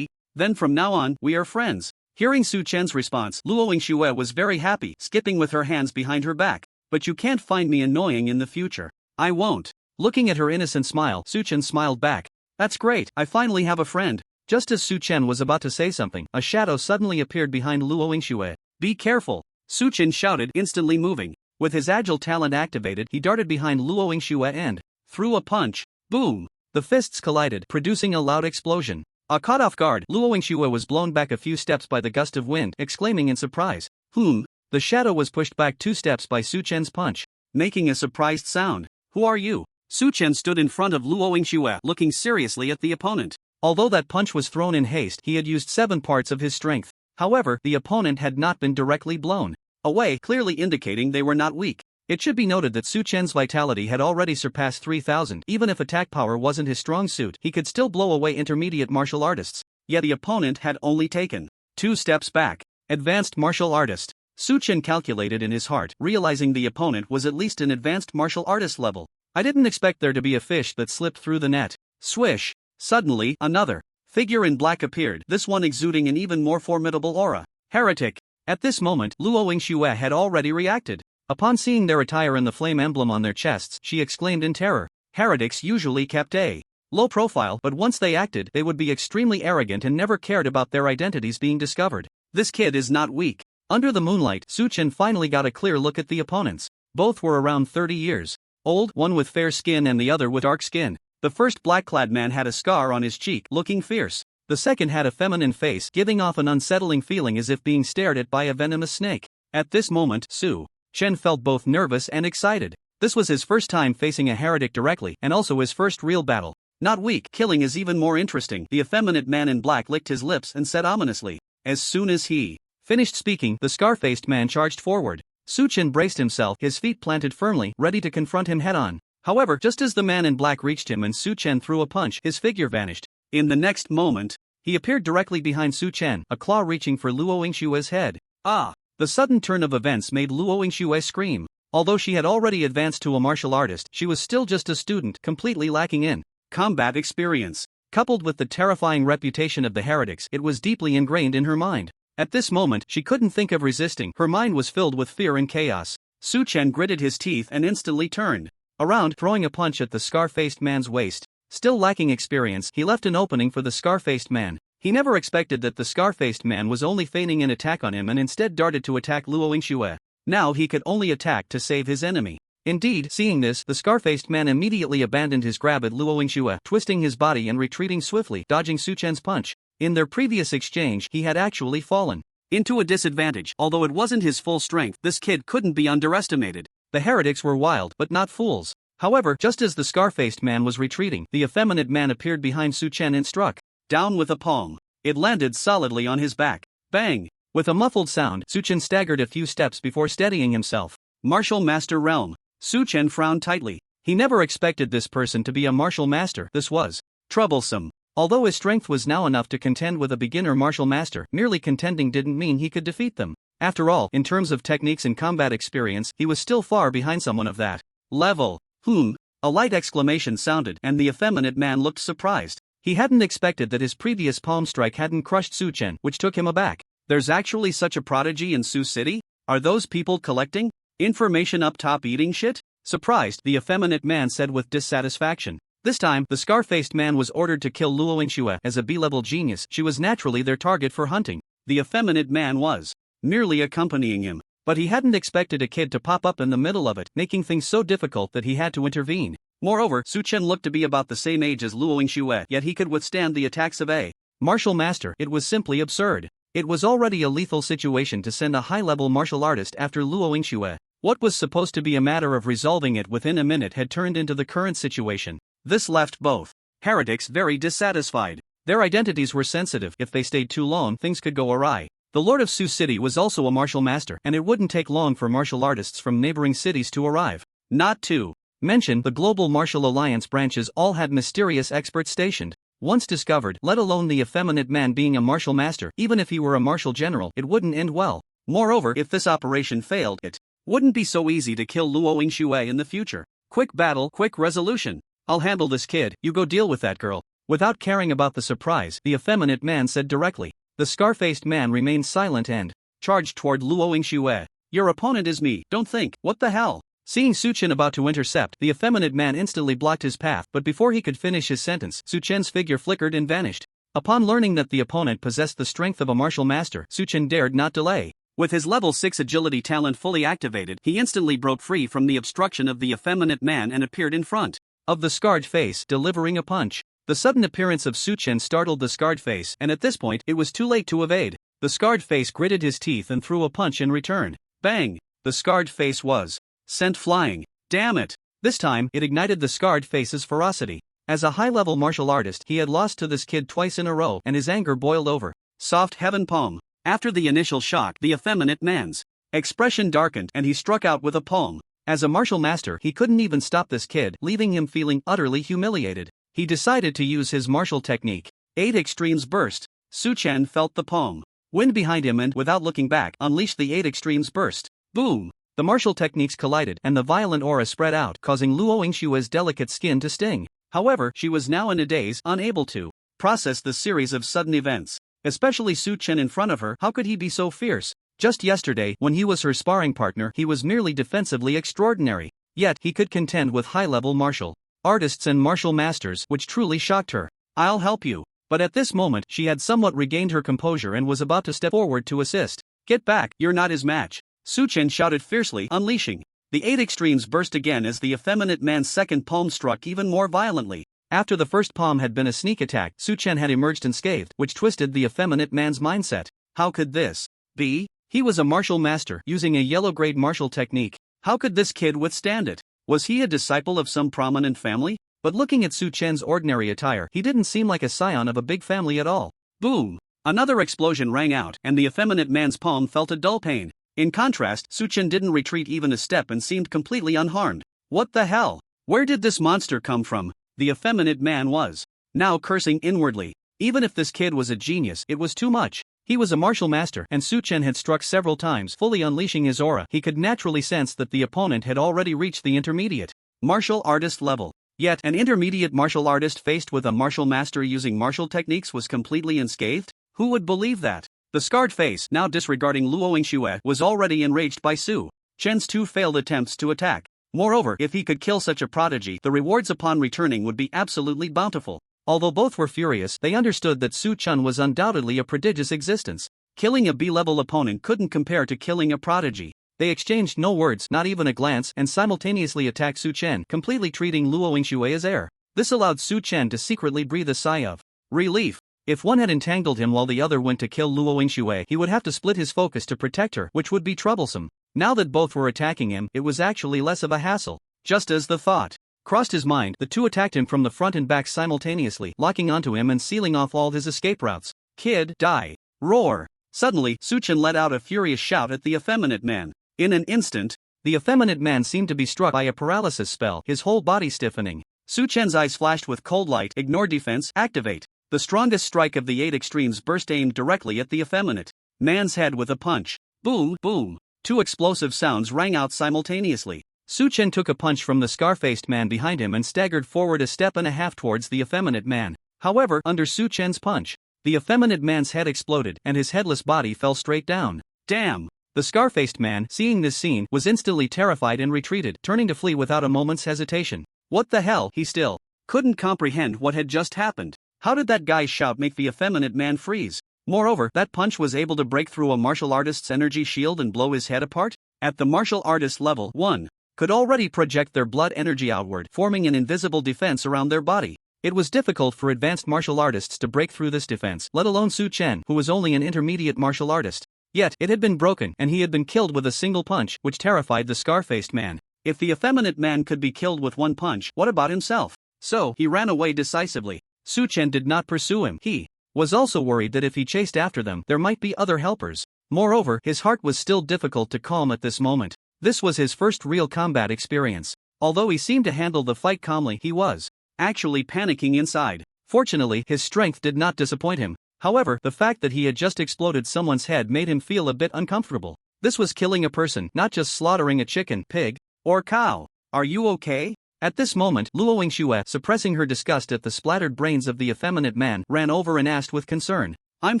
Then from now on, we are friends. Hearing Su Chen's response, Luo Yingxue was very happy, skipping with her hands behind her back. But you can't find me annoying in the future. I won't. Looking at her innocent smile, Su Chen smiled back. That's great, I finally have a friend. Just as Su Chen was about to say something, a shadow suddenly appeared behind Luo Yingxue. Be careful! Su Chen shouted, instantly moving. With his agile talent activated, he darted behind Luo Yingxue and threw a punch. Boom! The fists collided, producing a loud explosion. Caught off guard, Luo Yingxue was blown back a few steps by the gust of wind, exclaiming in surprise. The shadow was pushed back 2 steps by Su Chen's punch, making a surprised sound. Who are you? Su Chen stood in front of Luo Yingxue, looking seriously at the opponent. Although that punch was thrown in haste, he had used 7 parts of his strength. However, the opponent had not been directly blown away, clearly indicating they were not weak. It should be noted that Su Chen's vitality had already surpassed 3,000. Even if attack power wasn't his strong suit, he could still blow away intermediate martial artists. Yet the opponent had only taken 2 steps back. Advanced martial artist. Su Chen calculated in his heart, realizing the opponent was at least an advanced martial artist level. I didn't expect there to be a fish that slipped through the net. Swish. Suddenly, another figure in black appeared, this one exuding an even more formidable aura. Heretic. At this moment, Luo Yingxue had already reacted. Upon seeing their attire and the flame emblem on their chests, she exclaimed in terror. Heretics usually kept a low profile, but once they acted, they would be extremely arrogant and never cared about their identities being discovered. This kid is not weak. Under the moonlight, Su Chen finally got a clear look at the opponents. Both were around 30 years old, one with fair skin and the other with dark skin. The first black-clad man had a scar on his cheek, looking fierce. The second had a feminine face, giving off an unsettling feeling as if being stared at by a venomous snake. At this moment, Su Chen felt both nervous and excited. This was his first time facing a heretic directly, and also his first real battle. Not weak, killing is even more interesting. The effeminate man in black licked his lips and said ominously. As soon as he finished speaking, the scar-faced man charged forward. Su Chen braced himself, his feet planted firmly, ready to confront him head-on. However, just as the man in black reached him and Su Chen threw a punch, his figure vanished. In the next moment, he appeared directly behind Su Chen, a claw reaching for Luo Yingshue's head. Ah! The sudden turn of events made Luo Yingxue scream. Although she had already advanced to a martial artist, she was still just a student, completely lacking in combat experience. Coupled with the terrifying reputation of the heretics, it was deeply ingrained in her mind. At this moment, she couldn't think of resisting. Her mind was filled with fear and chaos. Su Chen gritted his teeth and instantly turned around, throwing a punch at the scar-faced man's waist. Still lacking experience, he left an opening for the scar-faced man. He never expected that the scar-faced man was only feigning an attack on him and instead darted to attack Luo Yingxue. Now he could only attack to save his enemy. Indeed, seeing this, the scar-faced man immediately abandoned his grab at Luo Yingxue, twisting his body and retreating swiftly, dodging Su Chen's punch. In their previous exchange, he had actually fallen into a disadvantage. Although it wasn't his full strength, this kid couldn't be underestimated. The heretics were wild, but not fools. However, just as the scar-faced man was retreating, the effeminate man appeared behind Su Chen and struck down with a palm. It landed solidly on his back. Bang! With a muffled sound, Su Chen staggered a few steps before steadying himself. Martial Master Realm. Su Chen frowned tightly. He never expected this person to be a martial master. This was troublesome. Although his strength was now enough to contend with a beginner martial master, merely contending didn't mean he could defeat them. After all, in terms of techniques and combat experience, he was still far behind someone of that level. A light exclamation sounded, and the effeminate man looked surprised. He hadn't expected that his previous palm strike hadn't crushed Su Chen, which took him aback. There's actually such a prodigy in Sioux City? Are those people collecting information up top eating shit? Surprised, the effeminate man said with dissatisfaction. This time, the scar-faced man was ordered to kill Luo Yingxue. As a B-level genius, she was naturally their target for hunting. The effeminate man was merely accompanying him. But he hadn't expected a kid to pop up in the middle of it, making things so difficult that he had to intervene. Moreover, Su Chen looked to be about the same age as Luo Yingxue, yet he could withstand the attacks of a martial master. It was simply absurd. It was already a lethal situation to send a high-level martial artist after Luo Yingxue. What was supposed to be a matter of resolving it within a minute had turned into the current situation. This left both heretics very dissatisfied. Their identities were sensitive. If they stayed too long, things could go awry. The Lord of Sioux City was also a martial master, and it wouldn't take long for martial artists from neighboring cities to arrive. Not to mention, the Global Martial Alliance branches all had mysterious experts stationed. Once discovered, let alone the effeminate man being a martial master, even if he were a martial general, it wouldn't end well. Moreover, if this operation failed, it wouldn't be so easy to kill Luo Yingxue in the future. Quick battle, quick resolution. I'll handle this kid, you go deal with that girl. Without caring about the surprise, the effeminate man said directly. The scar-faced man remained silent and charged toward Luo Yingxue. Your opponent is me, don't think, what the hell? Seeing Su Chen about to intercept, the effeminate man instantly blocked his path, but before he could finish his sentence, Su Chen's figure flickered and vanished. Upon learning that the opponent possessed the strength of a martial master, Su Chen dared not delay. With his level 6 agility talent fully activated, he instantly broke free from the obstruction of the effeminate man and appeared in front of the scarred face, delivering a punch. The sudden appearance of Su Chen startled the scarred face, and at this point, it was too late to evade. The scarred face gritted his teeth and threw a punch in return. Bang! The scarred face was sent flying. Damn it! This time, it ignited the scarred face's ferocity. As a high-level martial artist, he had lost to this kid twice in a row, and his anger boiled over. Soft heaven palm. After the initial shock, the effeminate man's expression darkened, and he struck out with a palm. As a martial master, he couldn't even stop this kid, leaving him feeling utterly humiliated. He decided to use his martial technique. 8 Extremes Burst. Su Chen felt the palm wind behind him and, without looking back, unleashed the 8 Extremes Burst. Boom! The martial techniques collided and the violent aura spread out, causing Luo Yingshue's delicate skin to sting. However, she was now in a daze, unable to process the series of sudden events. Especially Su Chen in front of her. How could he be so fierce? Just yesterday, when he was her sparring partner, he was merely defensively extraordinary. Yet, he could contend with high-level martial artists and martial masters, which truly shocked her. I'll help you. But at this moment, she had somewhat regained her composure and was about to step forward to assist. Get back, you're not his match. Su Chen shouted fiercely, unleashing the 8 Extremes Burst again as the effeminate man's second palm struck even more violently. After the first palm had been a sneak attack, Su Chen had emerged unscathed, which twisted the effeminate man's mindset. How could this be? He was a martial master, using a yellow-grade martial technique. How could this kid withstand it? Was he a disciple of some prominent family? But looking at Su Chen's ordinary attire, he didn't seem like a scion of a big family at all. Boom! Another explosion rang out, and the effeminate man's palm felt a dull pain. In contrast, Su Chen didn't retreat even a step and seemed completely unharmed. What the hell? Where did this monster come from? The effeminate man was now cursing inwardly. Even if this kid was a genius, it was too much. He was a martial master, and Su Chen had struck several times, fully unleashing his aura. He could naturally sense that the opponent had already reached the intermediate martial artist level. Yet, an intermediate martial artist faced with a martial master using martial techniques was completely unscathed? Who would believe that? The scarred face, now disregarding Luo Yingxue, was already enraged by Su Chen's 2 failed attempts to attack. Moreover, if he could kill such a prodigy, the rewards upon returning would be absolutely bountiful. Although both were furious, they understood that Su Chen was undoubtedly a prodigious existence. Killing a B-level opponent couldn't compare to killing a prodigy. They exchanged no words, not even a glance, and simultaneously attacked Su Chen, completely treating Luo Yingxue as air. This allowed Su Chen to secretly breathe a sigh of relief. If one had entangled him while the other went to kill Luo Yingxue, he would have to split his focus to protect her, which would be troublesome. Now that both were attacking him, it was actually less of a hassle. Just as the thought crossed his mind, the two attacked him from the front and back simultaneously, locking onto him and sealing off all his escape routes. Kid, die. Roar. Suddenly, Su Chen let out a furious shout at the effeminate man. In an instant, the effeminate man seemed to be struck by a paralysis spell, his whole body stiffening. Su Chen's eyes flashed with cold light. Ignore defense, activate. The strongest strike of the 8 Extremes Burst aimed directly at the effeminate man's head with a punch. Boom, boom. 2 explosive sounds rang out simultaneously. Su Chen took a punch from the scar-faced man behind him and staggered forward a step and a half towards the effeminate man. However, under Su Chen's punch, the effeminate man's head exploded and his headless body fell straight down. Damn! The scar-faced man, seeing this scene, was instantly terrified and retreated, turning to flee without a moment's hesitation. What the hell? He still couldn't comprehend what had just happened. How did that guy's shout make the effeminate man freeze? Moreover, that punch was able to break through a martial artist's energy shield and blow his head apart? At the martial artist level, one could already project their blood energy outward, forming an invisible defense around their body. It was difficult for advanced martial artists to break through this defense, let alone Su Chen, who was only an intermediate martial artist. Yet, it had been broken, and he had been killed with a single punch, which terrified the scar-faced man. If the effeminate man could be killed with one punch, what about himself? So, he ran away decisively. Su Chen did not pursue him. He was also worried that if he chased after them, there might be other helpers. Moreover, his heart was still difficult to calm at this moment. This was his first real combat experience. Although he seemed to handle the fight calmly, he was actually panicking inside. Fortunately, his strength did not disappoint him. However, the fact that he had just exploded someone's head made him feel a bit uncomfortable. This was killing a person, not just slaughtering a chicken, pig, or cow. Are you okay? At this moment, Luo Yingxue, suppressing her disgust at the splattered brains of the effeminate man, ran over and asked with concern. I'm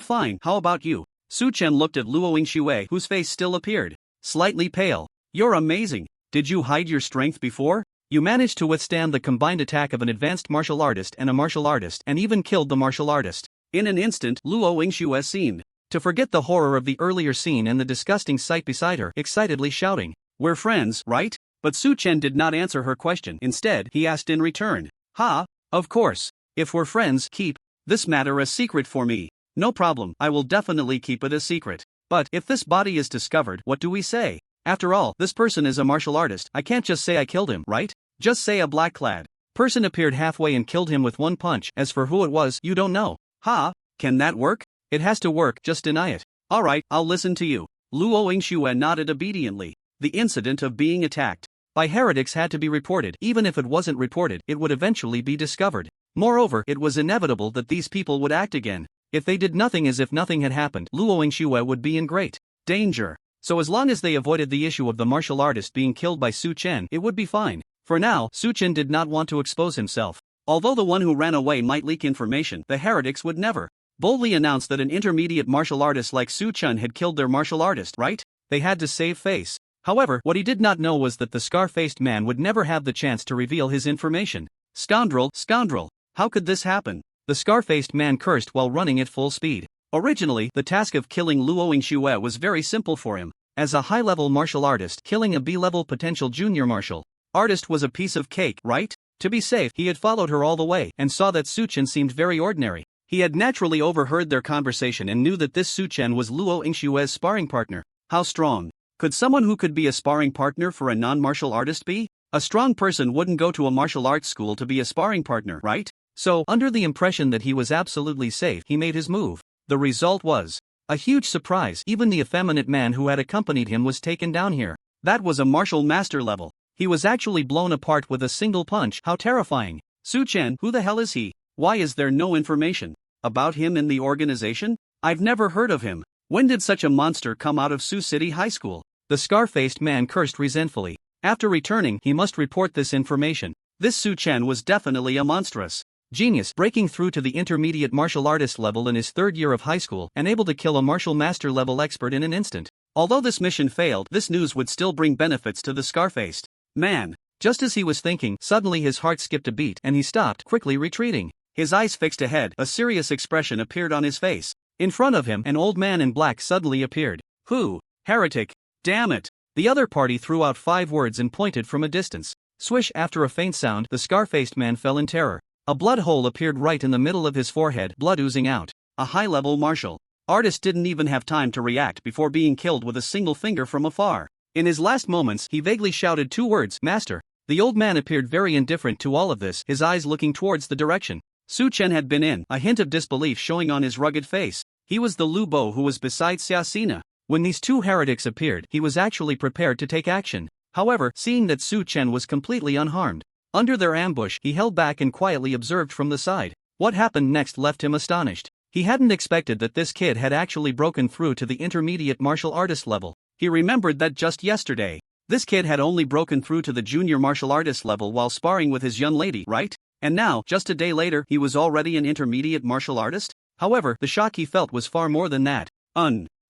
fine, how about you? Su Chen looked at Luo Yingxue, whose face still appeared slightly pale. You're amazing. Did you hide your strength before? You managed to withstand the combined attack of an advanced martial artist and a martial artist, and even killed the martial artist. In an instant, Luo Yingxue seemed to forget the horror of the earlier scene and the disgusting sight beside her, excitedly shouting, We're friends, right? But Su Chen did not answer her question. Instead, he asked in return, Ha, of course. If we're friends, keep this matter a secret for me. No problem, I will definitely keep it a secret. But if this body is discovered, what do we say? After all, this person is a martial artist. I can't just say I killed him, right? Just say a black-clad person appeared halfway and killed him with one punch. As for who it was, you don't know. Ha, can that work? It has to work, just deny it. Alright, I'll listen to you. Luo Yingxue nodded obediently. The incident of being attacked by heretics had to be reported. Even if it wasn't reported, it would eventually be discovered. Moreover, it was inevitable that these people would act again. If they did nothing as if nothing had happened, Luo Yingxue would be in great danger. So as long as they avoided the issue of the martial artist being killed by Su Chen, it would be fine. For now, Su Chen did not want to expose himself. Although the one who ran away might leak information, the heretics would never boldly announce that an intermediate martial artist like Su Chen had killed their martial artist, right? They had to save face. However, what he did not know was that the scar-faced man would never have the chance to reveal his information. Scoundrel, scoundrel! How could this happen? The scar-faced man cursed while running at full speed. Originally, the task of killing Luo Yingxue was very simple for him. As a high-level martial artist, killing a B-level potential junior martial artist was a piece of cake, right? To be safe, he had followed her all the way and saw that Su Chen seemed very ordinary. He had naturally overheard their conversation and knew that this Su Chen was Luo Yingxue's sparring partner. How strong could someone who could be a sparring partner for a non-martial artist be? A strong person wouldn't go to a martial arts school to be a sparring partner, right? So, under the impression that he was absolutely safe, he made his move. The result was a huge surprise. Even the effeminate man who had accompanied him was taken down here. That was a martial master level. He was actually blown apart with a single punch. How terrifying. Su Chen, who the hell is he? Why is there no information about him in the organization? I've never heard of him. When did such a monster come out of Sioux City High School? The scar-faced man cursed resentfully. After returning, he must report this information. This Su Chen was definitely a monstrous genius, breaking through to the intermediate martial artist level in his third year of high school and able to kill a martial master level expert in an instant. Although this mission failed, this news would still bring benefits to the scar-faced man. Just as he was thinking, suddenly his heart skipped a beat and he stopped, quickly retreating. His eyes fixed ahead, a serious expression appeared on his face. In front of him, an old man in black suddenly appeared. Who? Heretic. Damn it. The other party threw out 5 words and pointed from a distance. Swish! After a faint sound, the scar-faced man fell in terror. A blood hole appeared right in the middle of his forehead, blood oozing out. A high-level martial artist didn't even have time to react before being killed with a single finger from afar. In his last moments, he vaguely shouted 2 words, Master. The old man appeared very indifferent to all of this, his eyes looking towards the direction Su Chen had been in, a hint of disbelief showing on his rugged face. He was the Lu Bo who was beside Xiaxina. When these 2 heretics appeared, he was actually prepared to take action. However, seeing that Su Chen was completely unharmed under their ambush, he held back and quietly observed from the side. What happened next left him astonished. He hadn't expected that this kid had actually broken through to the intermediate martial artist level. He remembered that just yesterday, this kid had only broken through to the junior martial artist level while sparring with his young lady, right? And now, just a day later, he was already an intermediate martial artist? However, the shock he felt was far more than that.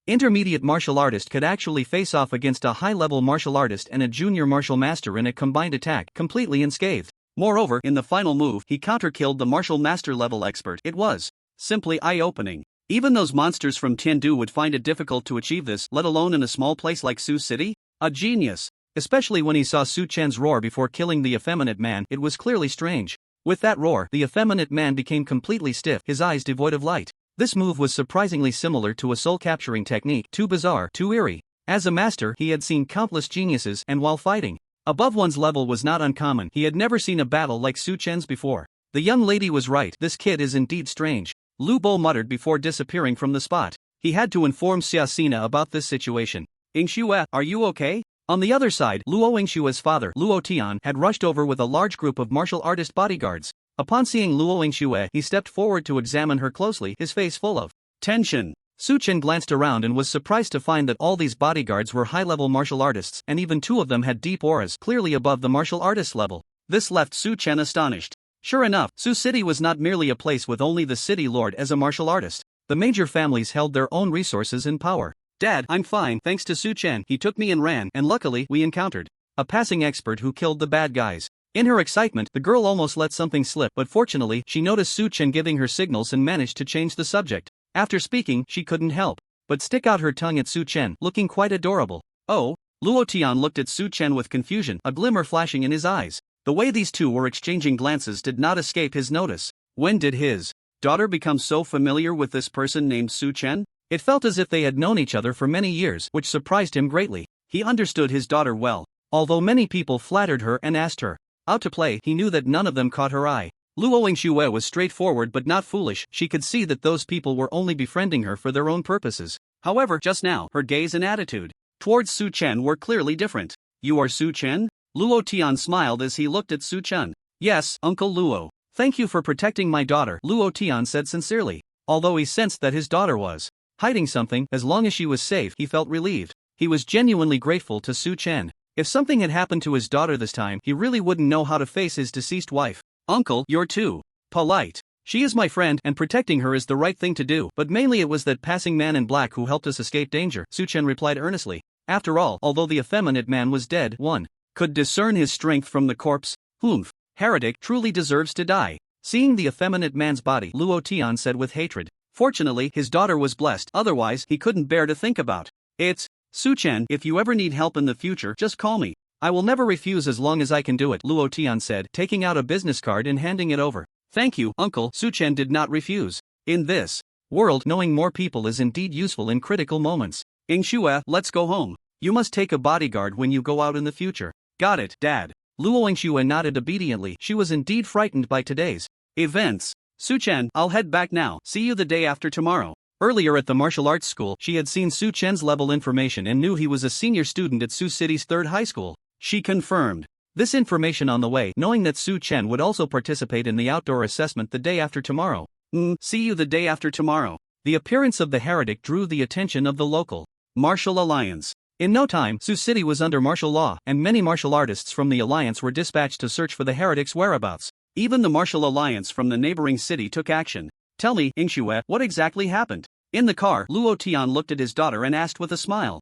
Intermediate martial artist could actually face off against a high-level martial artist and a junior martial master in a combined attack, completely unscathed. Moreover, in the final move, he counter-killed the martial master level expert. It was simply eye-opening. Even those monsters from Tiandu would find it difficult to achieve this, let alone in a small place like Sioux City. A genius. Especially when he saw Su Chen's roar before killing the effeminate man, it was clearly strange. With that roar, the effeminate man became completely stiff, his eyes devoid of light. This move was surprisingly similar to a soul-capturing technique, too bizarre, too eerie. As a master, he had seen countless geniuses, and while fighting above one's level was not uncommon, he had never seen a battle like Su Chen's before. The young lady was right, this kid is indeed strange. Lu Bo muttered before disappearing from the spot. He had to inform Xiaxina about this situation. Yingxue, are you okay? On the other side, Luo Yingxue's father, Luo Tian, had rushed over with a large group of martial artist bodyguards. Upon seeing Luo Yingxue, he stepped forward to examine her closely, his face full of tension. Su Chen glanced around and was surprised to find that all these bodyguards were high-level martial artists, and even 2 of them had deep auras, clearly above the martial artist level. This left Su Chen astonished. Sure enough, Sioux City was not merely a place with only the city lord as a martial artist. The major families held their own resources and power. Dad, I'm fine thanks to Su Chen. He took me and ran, and luckily, we encountered a passing expert who killed the bad guys. In her excitement, the girl almost let something slip, but fortunately, she noticed Su Chen giving her signals and managed to change the subject. After speaking, she couldn't help but stick out her tongue at Su Chen, looking quite adorable. Oh, Luo Tian looked at Su Chen with confusion, a glimmer flashing in his eyes. The way these 2 were exchanging glances did not escape his notice. When did his daughter become so familiar with this person named Su Chen? It felt as if they had known each other for many years, which surprised him greatly. He understood his daughter well. Although many people flattered her and asked her out to play, he knew that none of them caught her eye. Luo Yingxue was straightforward but not foolish. She could see that those people were only befriending her for their own purposes. However, just now, her gaze and attitude towards Su Chen were clearly different. You are Su Chen? Luo Tian smiled as he looked at Su Chen. Yes, Uncle Luo. Thank you for protecting my daughter, Luo Tian said sincerely. Although he sensed that his daughter was hiding something, as long as she was safe, he felt relieved. He was genuinely grateful to Su Chen. If something had happened to his daughter this time, he really wouldn't know how to face his deceased wife. Uncle, you're too polite. She is my friend, and protecting her is the right thing to do. But mainly it was that passing man in black who helped us escape danger, Su Chen replied earnestly. After all, although the effeminate man was dead, one could discern his strength from the corpse. Humph. Heretic truly deserves to die. Seeing the effeminate man's body, Luo Tian said with hatred. Fortunately, his daughter was blessed, otherwise he couldn't bear to think about. It's Su Chen, if you ever need help in the future, just call me. I will never refuse as long as I can do it, Luo Tian said, taking out a business card and handing it over. Thank you, uncle. Su Chen did not refuse. In this world, knowing more people is indeed useful in critical moments. Ing Shue, let's go home. You must take a bodyguard when you go out in the future. Got it, Dad. Luo Yingxue nodded obediently. She was indeed frightened by today's events. Su Chen, I'll head back now. See you the day after tomorrow. Earlier at the martial arts school, she had seen Su Chen's level information and knew he was a senior student at Su City's 3rd high school. She confirmed this information on the way, knowing that Su Chen would also participate in the outdoor assessment the day after tomorrow. See you the day after tomorrow. The appearance of the heretic drew the attention of the local martial alliance. In no time, Su City was under martial law, and many martial artists from the alliance were dispatched to search for the heretic's whereabouts. Even the martial alliance from the neighboring city took action. Tell me, Yingxue, what exactly happened? In the car, Luo Tian looked at his daughter and asked with a smile.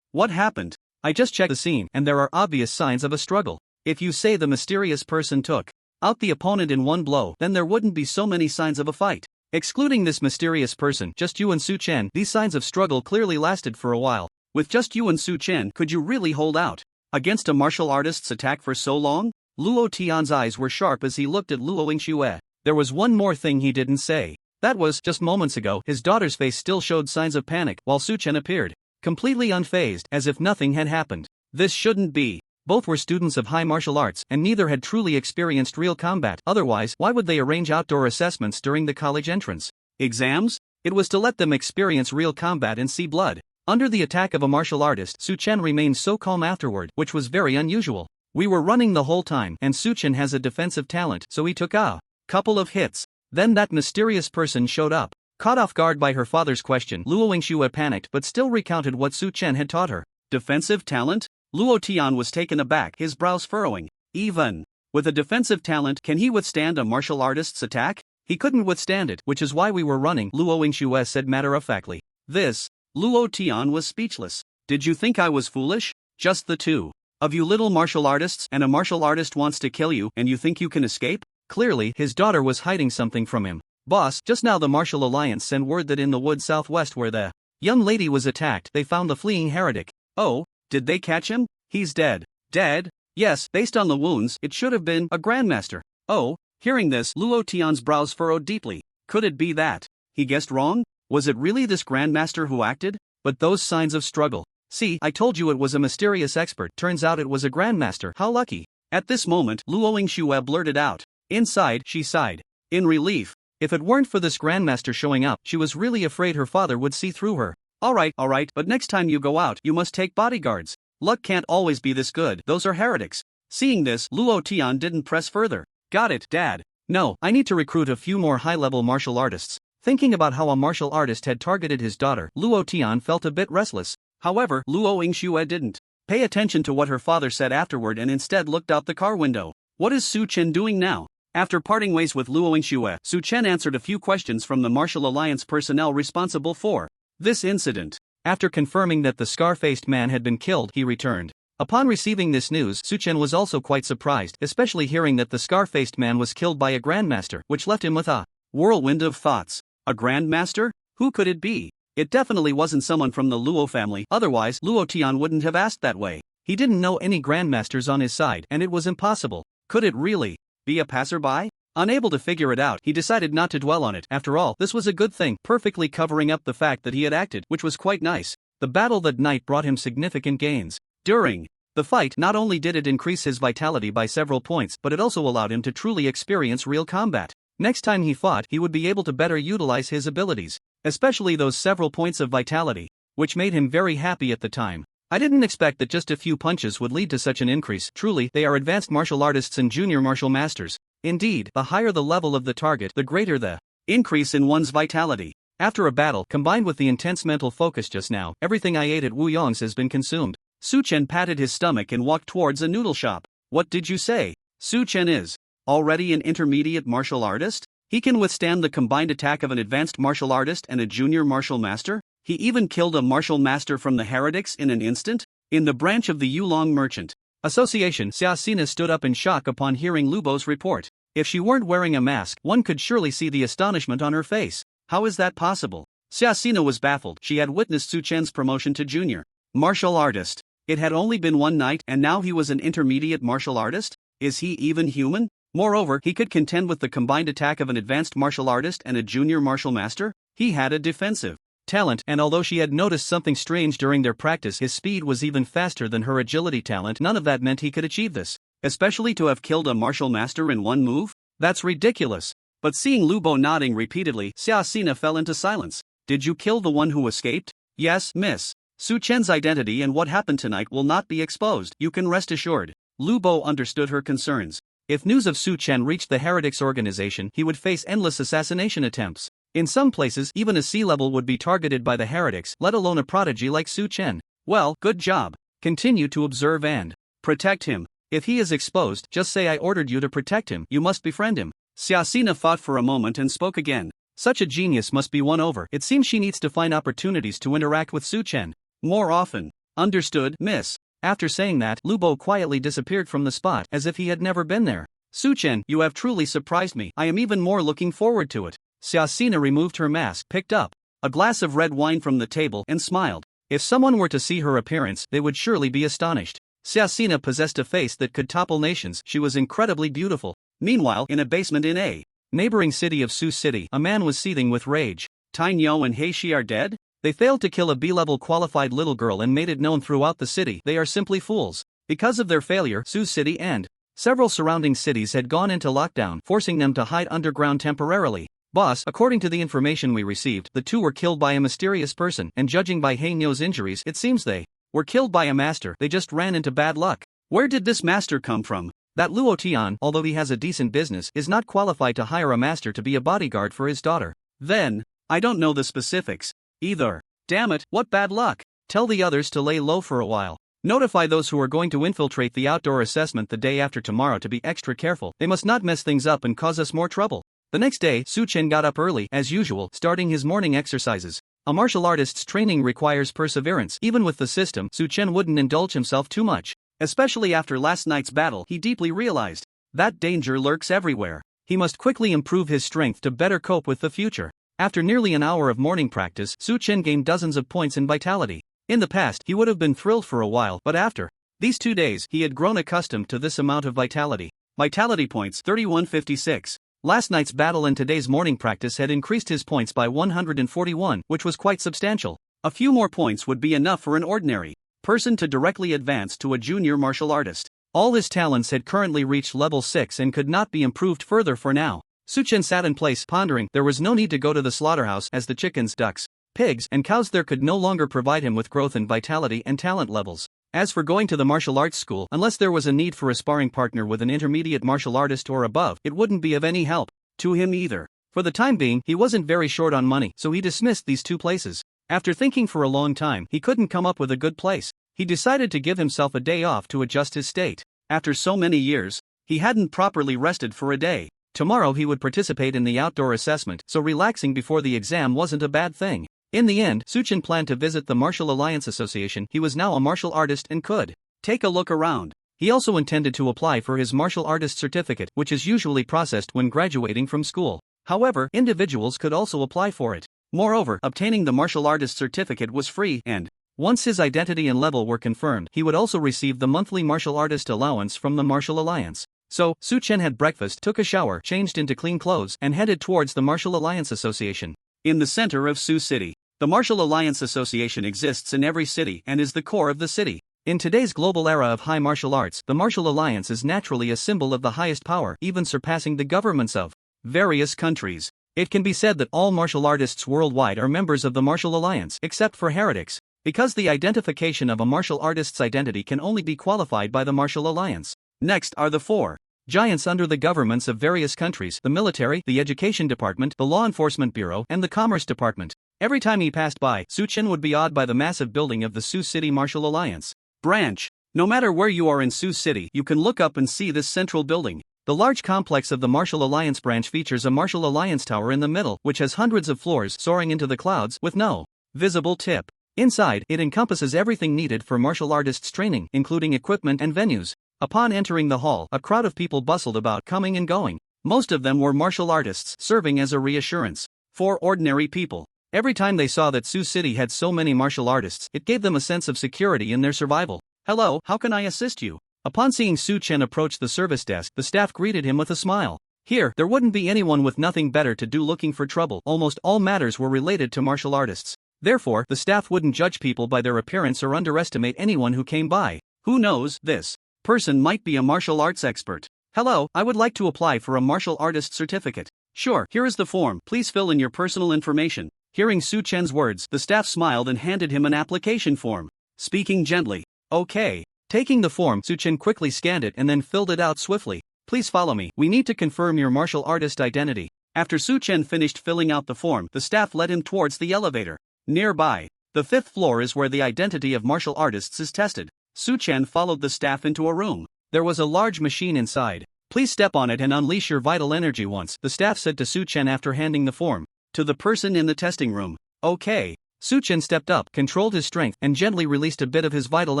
What happened? I just checked the scene, and there are obvious signs of a struggle. If you say the mysterious person took out the opponent in one blow, then there wouldn't be so many signs of a fight. Excluding this mysterious person, just you and Su Chen, these signs of struggle clearly lasted for a while. With just you and Su Chen, could you really hold out against a martial artist's attack for so long? Luo Tian's eyes were sharp as he looked at Luo Yingxue. There was one more thing he didn't say. That was, just moments ago, his daughter's face still showed signs of panic, while Su Chen appeared completely unfazed, as if nothing had happened. This shouldn't be. Both were students of high martial arts, and neither had truly experienced real combat. Otherwise, why would they arrange outdoor assessments during the college entrance exams? It was to let them experience real combat and see blood. Under the attack of a martial artist, Su Chen remained so calm afterward, which was very unusual. We were running the whole time, and Su Chen has a defensive talent, so he took a couple of hits. Then that mysterious person showed up. Caught off guard by her father's question, Luo Yingxue panicked but still recounted what Su Chen had taught her. Defensive talent? Luo Tian was taken aback, his brows furrowing. Even with a defensive talent, can he withstand a martial artist's attack? He couldn't withstand it, which is why we were running, Luo Yingxue said matter-of-factly. Luo Tian was speechless. Did you think I was foolish? Just the two of you little martial artists, and a martial artist wants to kill you, and you think you can escape? Clearly, his daughter was hiding something from him. Boss, just now the Martial Alliance sent word that in the woods southwest where the young lady was attacked, they found the fleeing heretic. Oh, did they catch him? He's dead. Dead? Yes, based on the wounds, it should have been a grandmaster. Oh, hearing this, Luo Tian's brows furrowed deeply. Could it be that he guessed wrong? Was it really this grandmaster who acted? But those signs of struggle. See, I told you it was a mysterious expert. Turns out it was a grandmaster. How lucky. At this moment, Luo Yingxue blurted out. Inside, she sighed. In relief. If it weren't for this grandmaster showing up, she was really afraid her father would see through her. Alright, but next time you go out, you must take bodyguards. Luck can't always be this good, those are heretics. Seeing this, Luo Tian didn't press further. Got it, Dad. No, I need to recruit a few more high-level martial artists. Thinking about how a martial artist had targeted his daughter, Luo Tian felt a bit restless. However, Luo Yingxue didn't pay attention to what her father said afterward and instead looked out the car window. What is Su Chen doing now? After parting ways with Luo Yingxue, Su Chen answered a few questions from the Martial Alliance personnel responsible for this incident. After confirming that the scar-faced man had been killed, he returned. Upon receiving this news, Su Chen was also quite surprised, especially hearing that the scar-faced man was killed by a grandmaster, which left him with a whirlwind of thoughts. A grandmaster? Who could it be? It definitely wasn't someone from the Luo family, otherwise Luo Tian wouldn't have asked that way. He didn't know any grandmasters on his side, and it was impossible. Could it really be a passerby? Unable to figure it out, he decided not to dwell on it. After all, this was a good thing, perfectly covering up the fact that he had acted, which was quite nice. The battle that night brought him significant gains. During the fight, not only did it increase his vitality by several points, but it also allowed him to truly experience real combat. Next time he fought, he would be able to better utilize his abilities, especially those several points of vitality, which made him very happy at the time. I didn't expect that just a few punches would lead to such an increase. Truly, they are advanced martial artists and junior martial masters. Indeed, the higher the level of the target, the greater the increase in one's vitality. After a battle, combined with the intense mental focus just now, everything I ate at Wu Yong's has been consumed. Su Chen patted his stomach and walked towards a noodle shop. What did you say? Su Chen is already an intermediate martial artist? He can withstand the combined attack of an advanced martial artist and a junior martial master? He even killed a martial master from the heretics in an instant? In the branch of the Yulong Merchant Association, Xiaxina stood up in shock upon hearing Lubo's report. If she weren't wearing a mask, one could surely see the astonishment on her face. How is that possible? Xiaxina was baffled. She had witnessed Su Chen's promotion to junior martial artist. It had only been one night, and now he was an intermediate martial artist? Is he even human? Moreover, he could contend with the combined attack of an advanced martial artist and a junior martial master? He had a defensive talent, and although she had noticed something strange during their practice, his speed was even faster than her agility talent. None of that meant he could achieve this. Especially to have killed a martial master in one move? That's ridiculous. But seeing Lubo nodding repeatedly, Xiaxina fell into silence. Did you kill the one who escaped? Yes, miss. Su Chen's identity and what happened tonight will not be exposed, you can rest assured. Lubo understood her concerns. If news of Su Chen reached the Heretics organization, he would face endless assassination attempts. In some places, even a sea-level would be targeted by the Heretics, let alone a prodigy like Su Chen. Well, good job. Continue to observe and protect him. If he is exposed, just say I ordered you to protect him. You must befriend him. Xiaxina thought for a moment and spoke again. Such a genius must be won over. It seems she needs to find opportunities to interact with Su Chen more often. Understood, miss. After saying that, Lubo quietly disappeared from the spot, as if he had never been there. Su Chen, you have truly surprised me. I am even more looking forward to it. Xiaxina removed her mask, picked up a glass of red wine from the table, and smiled. If someone were to see her appearance, they would surely be astonished. Xiaxina possessed a face that could topple nations. She was incredibly beautiful. Meanwhile, in a basement in a neighboring city of Su City, a man was seething with rage. Tai Niu and He Shi are dead? They failed to kill a B-level qualified little girl and made it known throughout the city. They are simply fools. Because of their failure, Su City and several surrounding cities had gone into lockdown, forcing them to hide underground temporarily. Boss, according to the information we received, the two were killed by a mysterious person, and judging by He Niu's injuries, it seems they were killed by a master. They just ran into bad luck. Where did this master come from? That Luo Tian, although he has a decent business, is not qualified to hire a master to be a bodyguard for his daughter. Then, I don't know the specifics either. Damn it, what bad luck. Tell the others to lay low for a while. Notify those who are going to infiltrate the outdoor assessment the day after tomorrow to be extra careful. They must not mess things up and cause us more trouble. The next day, Su Chen got up early, as usual, starting his morning exercises. A martial artist's training requires perseverance. Even with the system, Su Chen wouldn't indulge himself too much. Especially after last night's battle, he deeply realized that danger lurks everywhere. He must quickly improve his strength to better cope with the future. After nearly an hour of morning practice, Su Chen gained dozens of points in vitality. In the past, he would have been thrilled for a while, but after these 2 days, he had grown accustomed to this amount of vitality. Vitality points 3156. Last night's battle and today's morning practice had increased his points by 141, which was quite substantial. A few more points would be enough for an ordinary person to directly advance to a junior martial artist. All his talents had currently reached level 6 and could not be improved further for now. Su Chen sat in place, pondering. There was no need to go to the slaughterhouse, as the chickens, ducks, pigs, and cows there could no longer provide him with growth in vitality and talent levels. As for going to the martial arts school, unless there was a need for a sparring partner with an intermediate martial artist or above, it wouldn't be of any help to him either. For the time being, he wasn't very short on money, so he dismissed these two places. After thinking for a long time, he couldn't come up with a good place. He decided to give himself a day off to adjust his state. After so many years, he hadn't properly rested for a day. Tomorrow he would participate in the outdoor assessment, so relaxing before the exam wasn't a bad thing. In the end, Su Chen planned to visit the Martial Alliance Association. He was now a martial artist and could take a look around. He also intended to apply for his martial artist certificate, which is usually processed when graduating from school. However, individuals could also apply for it. Moreover, obtaining the martial artist certificate was free, and once his identity and level were confirmed, he would also receive the monthly martial artist allowance from the Martial Alliance. So, Su Chen had breakfast, took a shower, changed into clean clothes, and headed towards the Martial Alliance Association. In the center of Su City, the Martial Alliance Association exists in every city and is the core of the city. In today's global era of high martial arts, the Martial Alliance is naturally a symbol of the highest power, even surpassing the governments of various countries. It can be said that all martial artists worldwide are members of the Martial Alliance, except for heretics. because the identification of a martial artist's identity can only be qualified by the martial alliance. Next are the 4 giants under the governments of various countries: the military, the education department, the law enforcement bureau, and the commerce department. Every time he passed by, Su-Chen would be awed by the massive building of the Sioux City Martial Alliance branch. No matter where you are in Sioux City, you can look up and see this central building. The large complex of the Martial Alliance branch features a Martial Alliance tower in the middle, which has hundreds of floors soaring into the clouds with no visible tip. Inside, it encompasses everything needed for martial artists training, including equipment and venues. Upon entering the hall, a crowd of people bustled about, coming and going. Most of them were martial artists, serving as a reassurance for ordinary people. Every time they saw that Sioux City had so many martial artists, it gave them a sense of security in their survival. "Hello, how can I assist you?" Upon seeing Su-Chen approach the service desk, the staff greeted him with a smile. Here, there wouldn't be anyone with nothing better to do looking for trouble. Almost all matters were related to martial artists. Therefore, the staff wouldn't judge people by their appearance or underestimate anyone who came by. Who knows, this person might be a martial arts expert. "Hello, I would like to apply for a martial artist certificate." "Sure, here is the form, please fill in your personal information." Hearing Su-Chen's words, the staff smiled and handed him an application form. Speaking gently, "Okay." Taking the form, Su-Chen quickly scanned it and then filled it out swiftly. "Please follow me, we need to confirm your martial artist identity." After Su-Chen finished filling out the form, the staff led him towards the elevator. Nearby, the 5th floor is where the identity of martial artists is tested. Su-Chen followed the staff into a room. There was a large machine inside. "Please step on it and unleash your vital energy once," the staff said to Su-Chen after handing the form to the person in the testing room. "Okay." Su-Chen stepped up, controlled his strength, and gently released a bit of his vital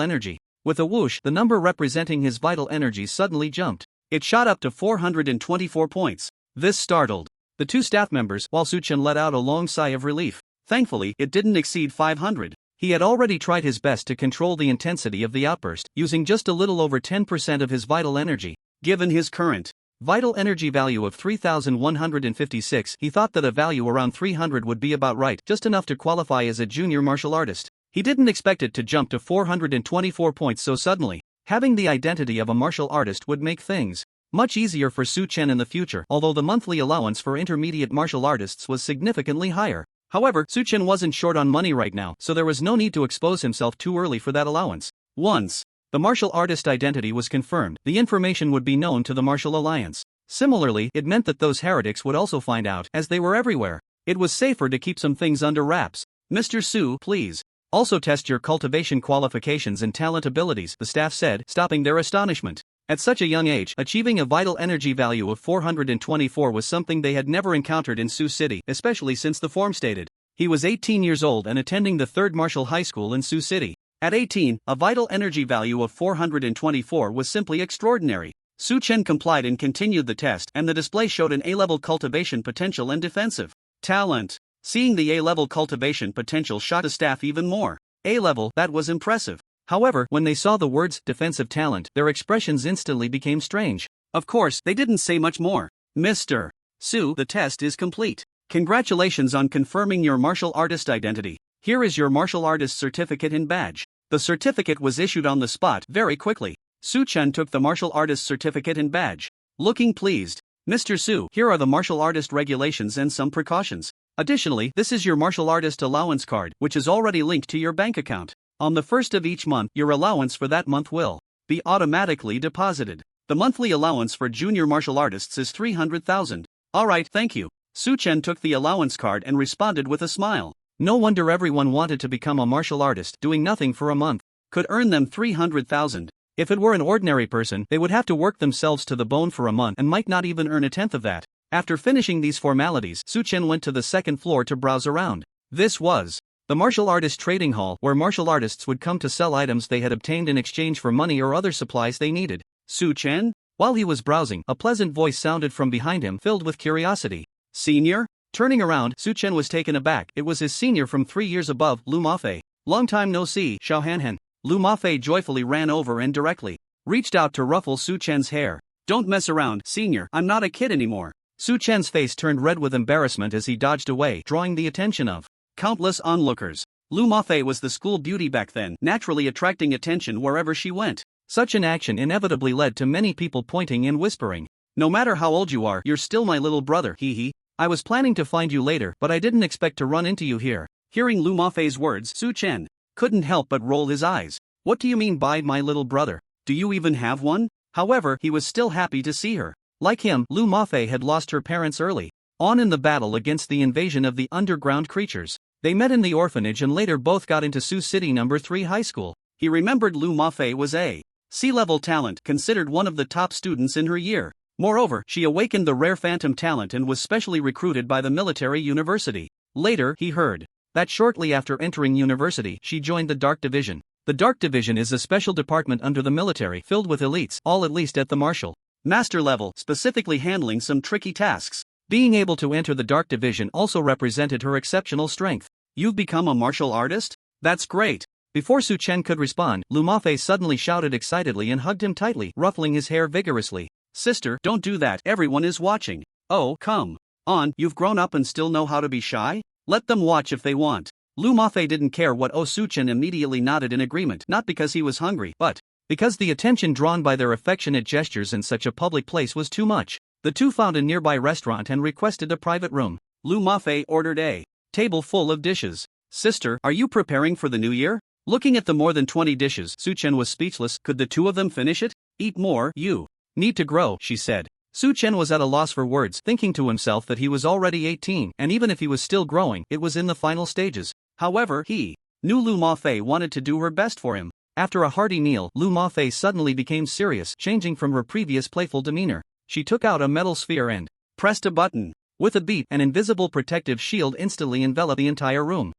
energy. With a whoosh, the number representing his vital energy suddenly jumped. It shot up to 424 points. This startled the 2 staff members, while Su-Chen let out a long sigh of relief. Thankfully, it didn't exceed 500. He had already tried his best to control the intensity of the outburst, using just a little over 10% of his vital energy. Given his current vital energy value of 3,156, he thought that a value around 300 would be about right, just enough to qualify as a junior martial artist. He didn't expect it to jump to 424 points so suddenly. Having the identity of a martial artist would make things much easier for Su-Chen in the future, although the monthly allowance for intermediate martial artists was significantly higher. However, Su-Chen wasn't short on money right now, so there was no need to expose himself too early for that allowance. Once the martial artist identity was confirmed, the information would be known to the Martial Alliance. Similarly, it meant that those heretics would also find out, as they were everywhere. It was safer to keep some things under wraps. "Mr. Su, please also test your cultivation qualifications and talent abilities," the staff said, stopping their astonishment. At such a young age, achieving a vital energy value of 424 was something they had never encountered in Sioux City, especially since the form stated he was 18 years old and attending the 3rd Martial High School in Sioux City. At 18, a vital energy value of 424 was simply extraordinary. Su-Chen complied and continued the test, and the display showed an A-level cultivation potential and defensive talent. Seeing the A-level cultivation potential shocked the staff even more. A-level, that was impressive. However, when they saw the words defensive talent, their expressions instantly became strange. Of course, they didn't say much more. "Mr. Su, the test is complete. Congratulations on confirming your martial artist identity. Here is your martial artist certificate and badge." The certificate was issued on the spot very quickly. Su-Chen took the martial artist certificate and badge, looking pleased. "Mr. Su, here are the martial artist regulations and some precautions. Additionally, this is your martial artist allowance card, which is already linked to your bank account. On the 1st of each month, your allowance for that month will be automatically deposited. The monthly allowance for junior martial artists is 300,000. Alright, thank you." Su-Chen took the allowance card and responded with a smile. No wonder everyone wanted to become a martial artist. Doing nothing for a month could earn them 300,000. If it were an ordinary person, they would have to work themselves to the bone for a month and might not even earn a tenth of that. After finishing these formalities, Su-Chen went to the 2nd floor to browse around. This was the martial artist trading hall, where martial artists would come to sell items they had obtained in exchange for money or other supplies they needed. "Su-Chen?" While he was browsing, a pleasant voice sounded from behind him, filled with curiosity. "Senior?" Turning around, Su-Chen was taken aback. It was his senior from 3 years above, Lu Mafei. "Long time no see, Xiao Hanhan." Lu Mafei joyfully ran over and directly reached out to ruffle Su-Chen's hair. "Don't mess around, senior, I'm not a kid anymore." Su-Chen's face turned red with embarrassment as he dodged away, drawing the attention of countless onlookers. Lu Mafei was the school beauty back then, naturally attracting attention wherever she went. Such an action inevitably led to many people pointing and whispering, "No matter how old you are, you're still my little brother, hee hee. I was planning to find you later, but I didn't expect to run into you here." Hearing Lu Mafei's words, Su-Chen couldn't help but roll his eyes. What do you mean by my little brother? Do you even have one? However, he was still happy to see her. Like him, Lu Mafei had lost her parents early on in the battle against the invasion of the underground creatures. They met in the orphanage and later both got into Sioux City No. 3 high school. He remembered Lu Mafei was a C-level talent, considered one of the top students in her year. Moreover, she awakened the rare phantom talent and was specially recruited by the military university. Later, he heard that shortly after entering university, she joined the Dark Division. The Dark Division is a special department under the military filled with elites, all at least at the martial master level, specifically handling some tricky tasks. Being able to enter the Dark Division also represented her exceptional strength. You've become a martial artist? That's great. Before Su Chen could respond, Lu Mafei suddenly shouted excitedly and hugged him tightly, ruffling his hair vigorously. Sister, don't do that, everyone is watching. Oh, come on, you've grown up and still know how to be shy? Let them watch if they want. Lu Mafei didn't care what Su Chen immediately nodded in agreement, not because he was hungry, but because the attention drawn by their affectionate gestures in such a public place was too much. The two found a nearby restaurant and requested a private room. Lu Mafei ordered a table full of dishes. Sister, are you preparing for the new year? Looking at the more than 20 dishes, Su Chen was speechless. Could the two of them finish it? Eat more, you need to grow, she said. Su Chen was at a loss for words, thinking to himself that he was already 18, and even if he was still growing, it was in the final stages. However, he knew Lu Mafei wanted to do her best for him. After a hearty meal, Lu Mafei suddenly became serious, changing from her previous playful demeanor. She took out a metal sphere and pressed a button. With a beat, an invisible protective shield instantly enveloped the entire room.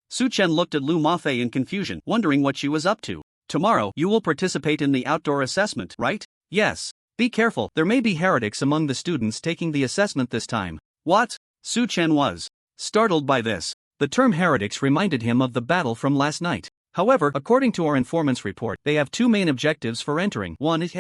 Su Chen looked at Lu Mafei in confusion, wondering what she was up to. Tomorrow, you will participate in the outdoor assessment, right? Yes. Be careful, there may be heretics among the students taking the assessment this time. What? Su Chen was startled by this. The term heretics reminded him of the battle from last night. However, according to our informant's report, they have two main objectives for entering. One is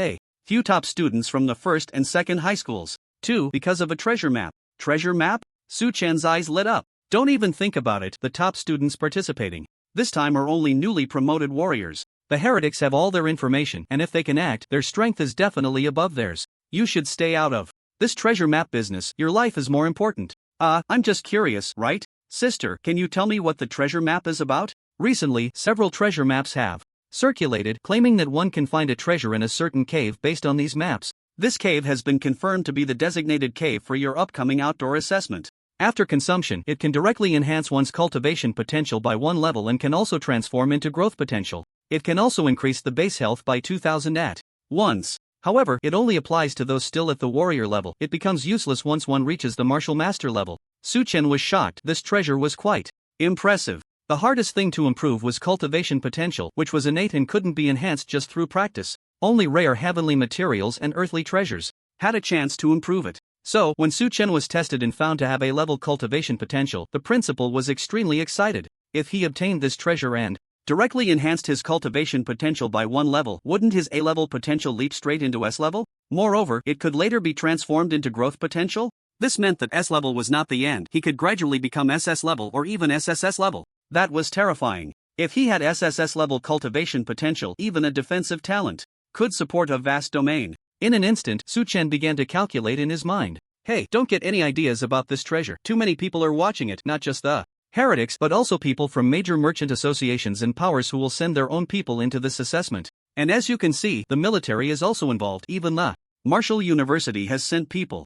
few top students from the first and second high schools. 2. Because of a treasure map. Treasure map? Su Chen's eyes lit up. Don't even think about it, the top students participating this time are only newly promoted warriors. The heretics have all their information, and if they can act, their strength is definitely above theirs. You should stay out of this treasure map business, your life is more important. I'm just curious, right? Sister, can you tell me what the treasure map is about? Recently, several treasure maps have circulated, claiming that one can find a treasure in a certain cave based on these maps. This cave has been confirmed to be the designated cave for your upcoming outdoor assessment. After consumption, it can directly enhance one's cultivation potential by 1 level and can also transform into growth potential. It can also increase the base health by 2000 at once. However, it only applies to those still at the warrior level. It becomes useless once one reaches the martial master level. Su Chen was shocked. This treasure was quite impressive. The hardest thing to improve was cultivation potential, which was innate and couldn't be enhanced just through practice. Only rare heavenly materials and earthly treasures had a chance to improve it. So, when Su Chen was tested and found to have A-level cultivation potential, the principal was extremely excited. If he obtained this treasure and directly enhanced his cultivation potential by 1 level, wouldn't his A-level potential leap straight into S-level? Moreover, it could later be transformed into growth potential? This meant that S-level was not the end. He could gradually become SS level or even SSS level. That was terrifying. If he had SSS level cultivation potential, even a defensive talent could support a vast domain. In an instant, Su Chen began to calculate in his mind. Hey, don't get any ideas about this treasure. Too many people are watching it, not just the heretics, but also people from major merchant associations and powers who will send their own people into this assessment. And as you can see, the military is also involved. Even the Martial University has sent people.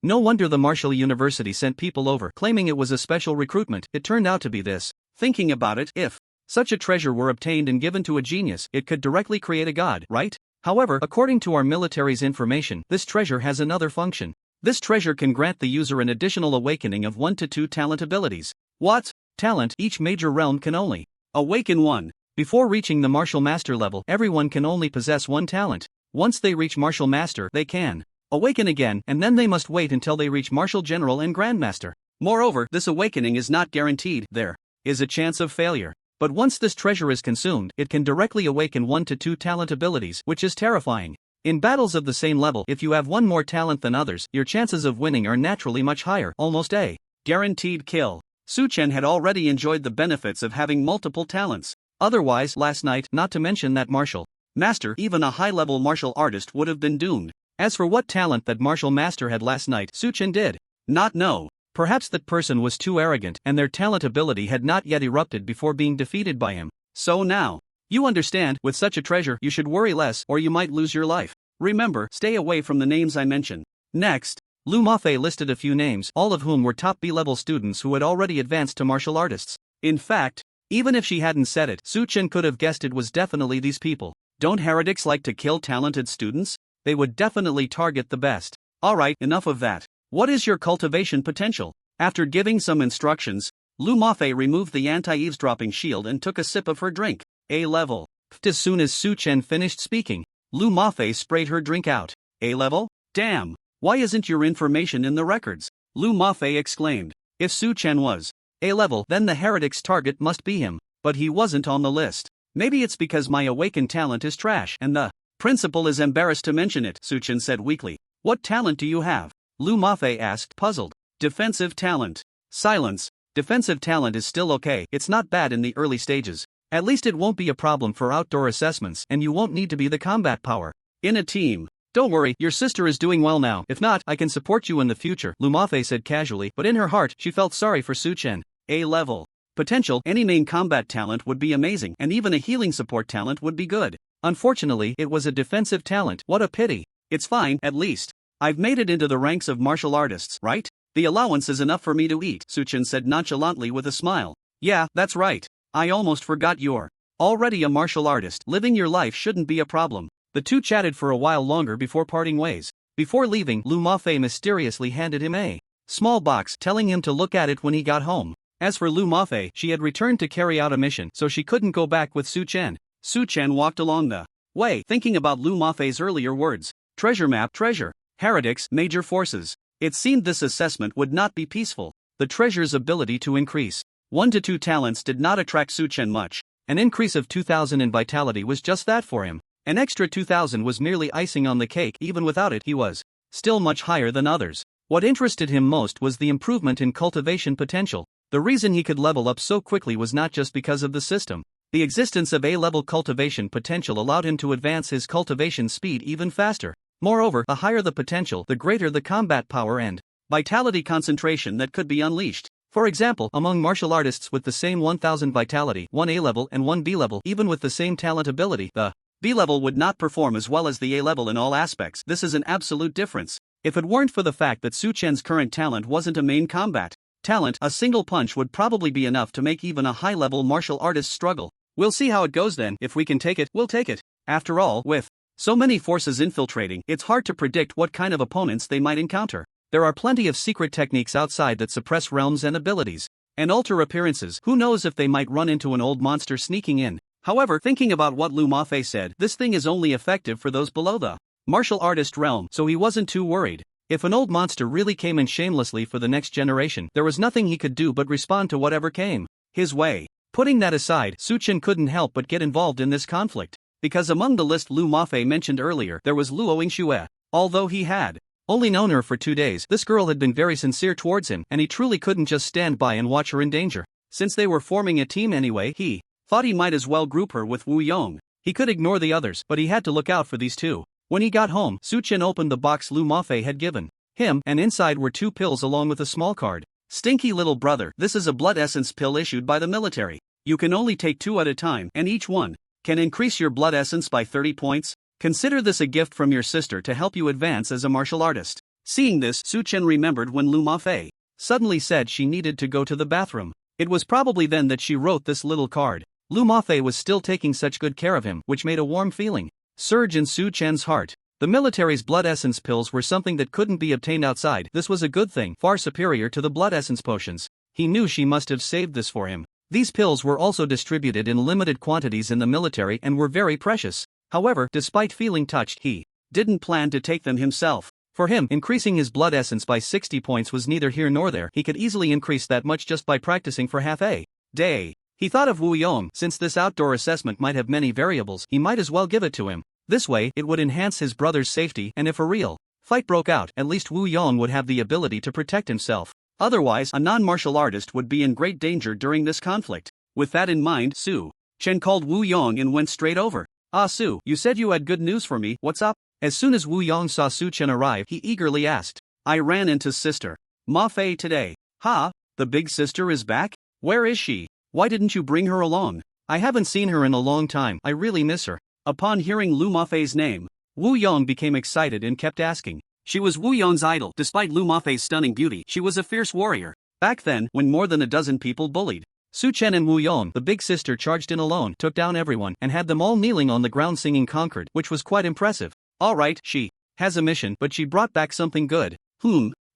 No wonder the Martial University sent people over, claiming it was a special recruitment. It turned out to be this. Thinking about it, if such a treasure were obtained and given to a genius, it could directly create a god, right? However, according to our military's information, this treasure has another function. This treasure can grant the user an additional awakening of 1 to 2 talent abilities. What? Talent? Each major realm can only awaken 1. Before reaching the martial master level, everyone can only possess 1 talent. Once they reach martial master, they can awaken again, and then they must wait until they reach martial general and grandmaster. Moreover, this awakening is not guaranteed. There is a chance of failure. But once this treasure is consumed, it can directly awaken 1 to 2 talent abilities, which is terrifying. In battles of the same level, if you have 1 more talent than others, your chances of winning are naturally much higher, almost a guaranteed kill. Su Chen had already enjoyed the benefits of having multiple talents. Otherwise, last night, not to mention that martial master, even a high-level martial artist would have been doomed. As for what talent that martial master had last night, Su Chen did not know. Perhaps that person was too arrogant and their talent ability had not yet erupted before being defeated by him. So now, you understand, with such a treasure you should worry less or you might lose your life. Remember, stay away from the names I mention. Next, Lu Mafei listed a few names, all of whom were top B-level students who had already advanced to martial artists. In fact, even if she hadn't said it, Su Chen could have guessed it was definitely these people. Don't heretics like to kill talented students? They would definitely target the best. Alright, enough of that. What is your cultivation potential? After giving some instructions, Lu Mafei removed the anti-eavesdropping shield and took a sip of her drink. A level. As soon as Su Chen finished speaking, Lu Mafei sprayed her drink out. A level? Damn! Why isn't your information in the records? Lu Mafei exclaimed. If Su Chen was A level, then the heretic's target must be him, but he wasn't on the list. Maybe it's because my awakened talent is trash and the principal is embarrassed to mention it, Su Chen said weakly. What talent do you have? Lu Mafei asked, puzzled. Defensive talent. Silence. Defensive talent is still okay, it's not bad in the early stages. At least it won't be a problem for outdoor assessments and you won't need to be the combat power in a team. Don't worry, your sister is doing well now. If not, I can support you in the future, Lu Mafei said casually, but in her heart, she felt sorry for Su Chen. A level. Potential, any main combat talent would be amazing and even a healing support talent would be good. Unfortunately, it was a defensive talent, what a pity. It's fine, at least. I've made it into the ranks of martial artists, right? The allowance is enough for me to eat, Su Chen said nonchalantly with a smile. Yeah, that's right. I almost forgot you're already a martial artist. Living your life shouldn't be a problem. The two chatted for a while longer before parting ways. Before leaving, Lu Mafei mysteriously handed him a small box, telling him to look at it when he got home. As for Lu Mafei, she had returned to carry out a mission, so she couldn't go back with Su Chen. Su Chen walked along the way, thinking about Lu Mafei's earlier words. Treasure map, treasure. Heretics, major forces. It seemed this assessment would not be peaceful. The treasure's ability to increase 1 to 2 talents did not attract Su Chen much. An increase of 2,000 in vitality was just that for him. An extra 2,000 was merely icing on the cake. Even without it, he was still much higher than others. What interested him most was the improvement in cultivation potential. The reason he could level up so quickly was not just because of the system. The existence of A-level cultivation potential allowed him to advance his cultivation speed even faster. Moreover, the higher the potential, the greater the combat power and vitality concentration that could be unleashed. For example, among martial artists with the same 1000 vitality, 1 A-level and 1 B-level, even with the same talent ability, the B-level would not perform as well as the A-level in all aspects. This is an absolute difference. If it weren't for the fact that Su Chen's current talent wasn't a main combat talent, a single punch would probably be enough to make even a high-level martial artist struggle. We'll see how it goes then. If we can take it, we'll take it. After all, with so many forces infiltrating, it's hard to predict what kind of opponents they might encounter. There are plenty of secret techniques outside that suppress realms and abilities, and alter appearances. Who knows if they might run into an old monster sneaking in. However, thinking about what Lu Mafei said, this thing is only effective for those below the martial artist realm, so he wasn't too worried. If an old monster really came in shamelessly for the next generation, there was nothing he could do but respond to whatever came his way. Putting that aside, Su Chen couldn't help but get involved in this conflict, because among the list Lu Mafei mentioned earlier, there was Luo Yingxue. Although he had only known her for 2 days, this girl had been very sincere towards him, and he truly couldn't just stand by and watch her in danger. Since they were forming a team anyway, he thought he might as well group her with Wu Yong. He could ignore the others, but he had to look out for these two. When he got home, Su Chen opened the box Lu Mafei had given him, and inside were 2 pills along with a small card. Stinky little brother, this is a blood essence pill issued by the military. You can only take 2 at a time, and each one can increase your blood essence by 30 points. Consider this a gift from your sister to help you advance as a martial artist. Seeing this, Su Chen remembered when Lu Mafei suddenly said she needed to go to the bathroom. It was probably then that she wrote this little card. Lu Mafei was still taking such good care of him, which made a warm feeling surge in Su Chen's heart. The military's blood essence pills were something that couldn't be obtained outside. This was a good thing, far superior to the blood essence potions. He knew she must have saved this for him. These pills were also distributed in limited quantities in the military and were very precious. However, despite feeling touched, he didn't plan to take them himself. For him, increasing his blood essence by 60 points was neither here nor there. He could easily increase that much just by practicing for half a day. He thought of Wu Yong. Since this outdoor assessment might have many variables, he might as well give it to him. This way, it would enhance his brother's safety, and if a real fight broke out, at least Wu Yong would have the ability to protect himself. Otherwise, a non-martial artist would be in great danger during this conflict. With that in mind, Su Chen called Wu Yong and went straight over. Ah Su, you said you had good news for me, what's up? As soon as Wu Yong saw Su Chen arrive, he eagerly asked. I ran into Sister Mafei today. Ha, the big sister is back? Where is she? Why didn't you bring her along? I haven't seen her in a long time, I really miss her. Upon hearing Lu Mafei's name, Wu Yong became excited and kept asking. She was Wu Yong's idol. Despite Lu Mafei's stunning beauty, she was a fierce warrior. Back then, when more than a dozen people bullied Su Chen and Wu Yong, the big sister charged in alone, took down everyone, and had them all kneeling on the ground singing Conquered, which was quite impressive. Alright, she has a mission, but she brought back something good.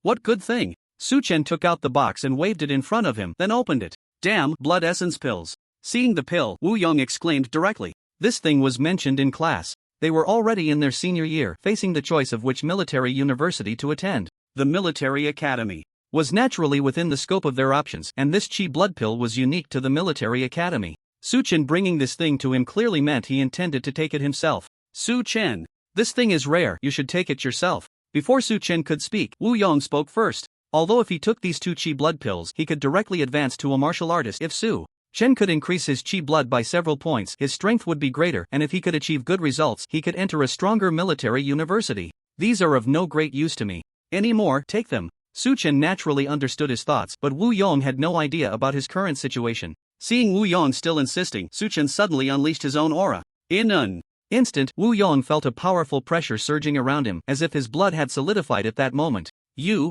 What good thing? Su Chen took out the box and waved it in front of him, then opened it. Damn, blood essence pills. Seeing the pill, Wu Yong exclaimed directly. This thing was mentioned in class. They were already in their senior year, facing the choice of which military university to attend. The military academy was naturally within the scope of their options, and this chi blood pill was unique to the military academy. Su Chen bringing this thing to him clearly meant he intended to take it himself. Su Chen, this thing is rare, you should take it yourself. Before Su Chen could speak, Wu Yong spoke first. Although if he took these two chi blood pills, he could directly advance to a martial artist. If Su Chen could increase his chi blood by several points, his strength would be greater, and if he could achieve good results, he could enter a stronger military university. These are of no great use to me anymore, take them. Su Chen naturally understood his thoughts, but Wu Yong had no idea about his current situation. Seeing Wu Yong still insisting, Su Chen suddenly unleashed his own aura. In an instant, Wu Yong felt a powerful pressure surging around him, as if his blood had solidified at that moment. You.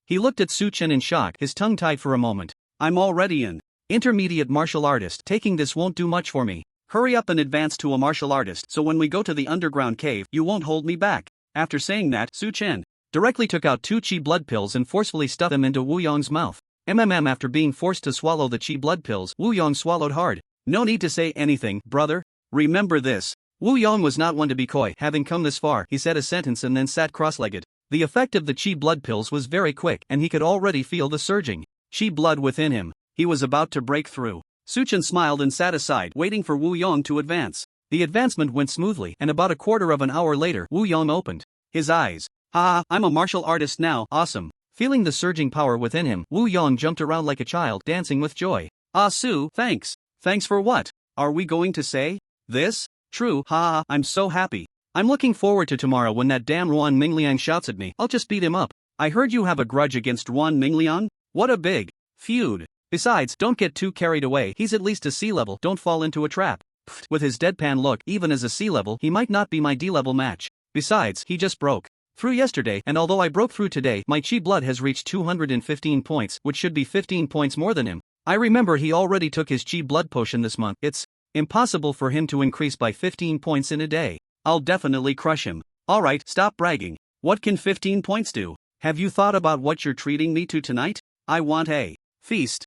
He looked at Su Chen in shock, his tongue tied for a moment. I'm already an intermediate martial artist, taking this won't do much for me. Hurry up and advance to a martial artist, so when we go to the underground cave, you won't hold me back. After saying that, Su Chen directly took out two chi blood pills and forcefully stuffed them into Wu Yong's mouth. After being forced to swallow the chi blood pills, Wu Yong swallowed hard. No need to say anything, brother. Remember this. Wu Yong was not one to be coy. Having come this far, he said a sentence and then sat cross-legged. The effect of the chi blood pills was very quick, and he could already feel the surging chi blood within him. He was about to break through. Su Chen smiled and sat aside, waiting for Wu Yong to advance. The advancement went smoothly, and about a quarter of an hour later, Wu Yong opened his eyes. I'm a martial artist now, awesome. Feeling the surging power within him, Wu Yong jumped around like a child, dancing with joy. Su, thanks. Thanks for what? Are we going to say this? True, I'm so happy. I'm looking forward to tomorrow when that damn Ruan Mingliang shouts at me. I'll just beat him up. I heard you have a grudge against Ruan Mingliang? What a big feud. Besides, don't get too carried away, he's at least a C-level, don't fall into a trap. Pfft, with his deadpan look, even as a C-level, he might not be my D-level match. Besides, he just broke through yesterday, and although I broke through today, my chi blood has reached 215 points, which should be 15 points more than him. I remember he already took his chi blood potion this month. It's impossible for him to increase by 15 points in a day. I'll definitely crush him. Alright, stop bragging. What can 15 points do? Have you thought about what you're treating me to tonight? I want a feast.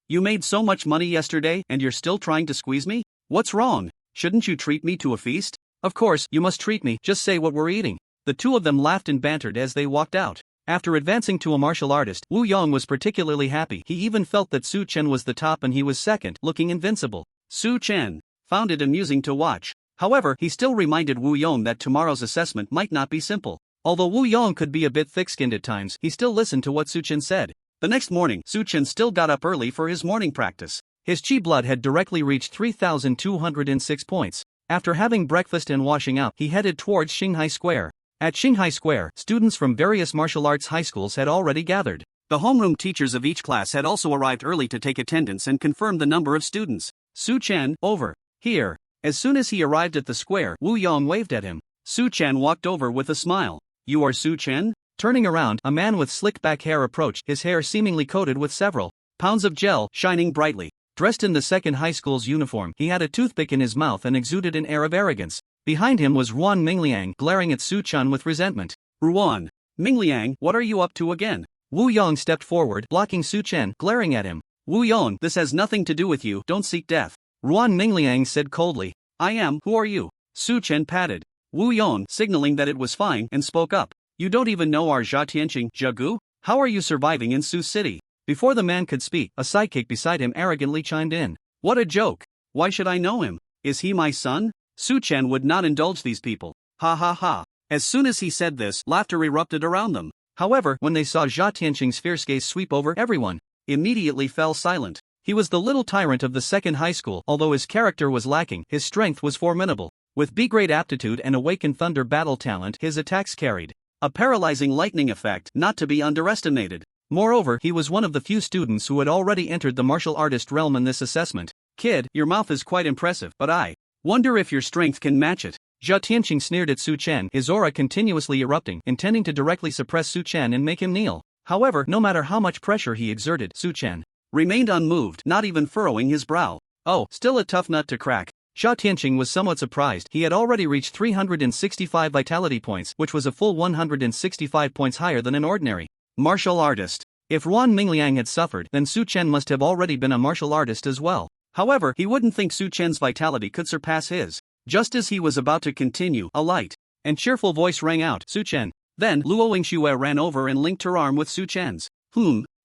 You made so much money yesterday, and you're still trying to squeeze me? What's wrong? Shouldn't you treat me to a feast? Of course, you must treat me, just say what we're eating. The two of them laughed and bantered as they walked out. After advancing to a martial artist, Wu Yong was particularly happy. He even felt that Su Chen was the top and he was second, looking invincible. Su Chen found it amusing to watch. However, he still reminded Wu Yong that tomorrow's assessment might not be simple. Although Wu Yong could be a bit thick-skinned at times, he still listened to what Su Chen said. The next morning, Su Chen still got up early for his morning practice. His chi blood had directly reached 3,206 points. After having breakfast and washing up, he headed towards Xinghai Square. At Xinghai Square, students from various martial arts high schools had already gathered. The homeroom teachers of each class had also arrived early to take attendance and confirm the number of students. Su Chen, over here. As soon as he arrived at the square, Wu Yong waved at him. Su Chen walked over with a smile. You are Su Chen? Turning around, a man with slick back hair approached, his hair seemingly coated with several pounds of gel, shining brightly. Dressed in the second high school's uniform, he had a toothpick in his mouth and exuded an air of arrogance. Behind him was Ruan Mingliang, glaring at Su Chen with resentment. Ruan Mingliang, what are you up to again? Wu Yong stepped forward, blocking Su Chen, glaring at him. Wu Yong, this has nothing to do with you, don't seek death. Ruan Mingliang said coldly. I am, who are you? Su Chen patted Wu Yong, signaling that it was fine, and spoke up. You don't even know our Jia Tianqing, Jiagu? How are you surviving in Su City? Before the man could speak, a sidekick beside him arrogantly chimed in. What a joke! Why should I know him? Is he my son? Su Chen would not indulge these people. Ha ha ha. As soon as he said this, laughter erupted around them. However, when they saw Jia Tianqing's fierce gaze sweep over everyone, immediately fell silent. He was the little tyrant of the second high school. Although his character was lacking, his strength was formidable. With B-grade aptitude and awakened thunder battle talent, his attacks carried a paralyzing lightning effect not to be underestimated. Moreover, he was one of the few students who had already entered the martial artist realm in this assessment. Kid, your mouth is quite impressive, but I wonder if your strength can match it. Jia Tianqing sneered at Su Chen, his aura continuously erupting, intending to directly suppress Su Chen and make him kneel. However, no matter how much pressure he exerted, Su Chen remained unmoved, not even furrowing his brow. Oh, still a tough nut to crack. Jia Tianqing was somewhat surprised. He had already reached 365 vitality points, which was a full 165 points higher than an ordinary martial artist. If Ruan Mingliang had suffered, then Su Chen must have already been a martial artist as well. However, he wouldn't think Su Chen's vitality could surpass his. Just as he was about to continue, a light and cheerful voice rang out, Su Chen. Then, Luo Yingxue ran over and linked her arm with Su Chen's.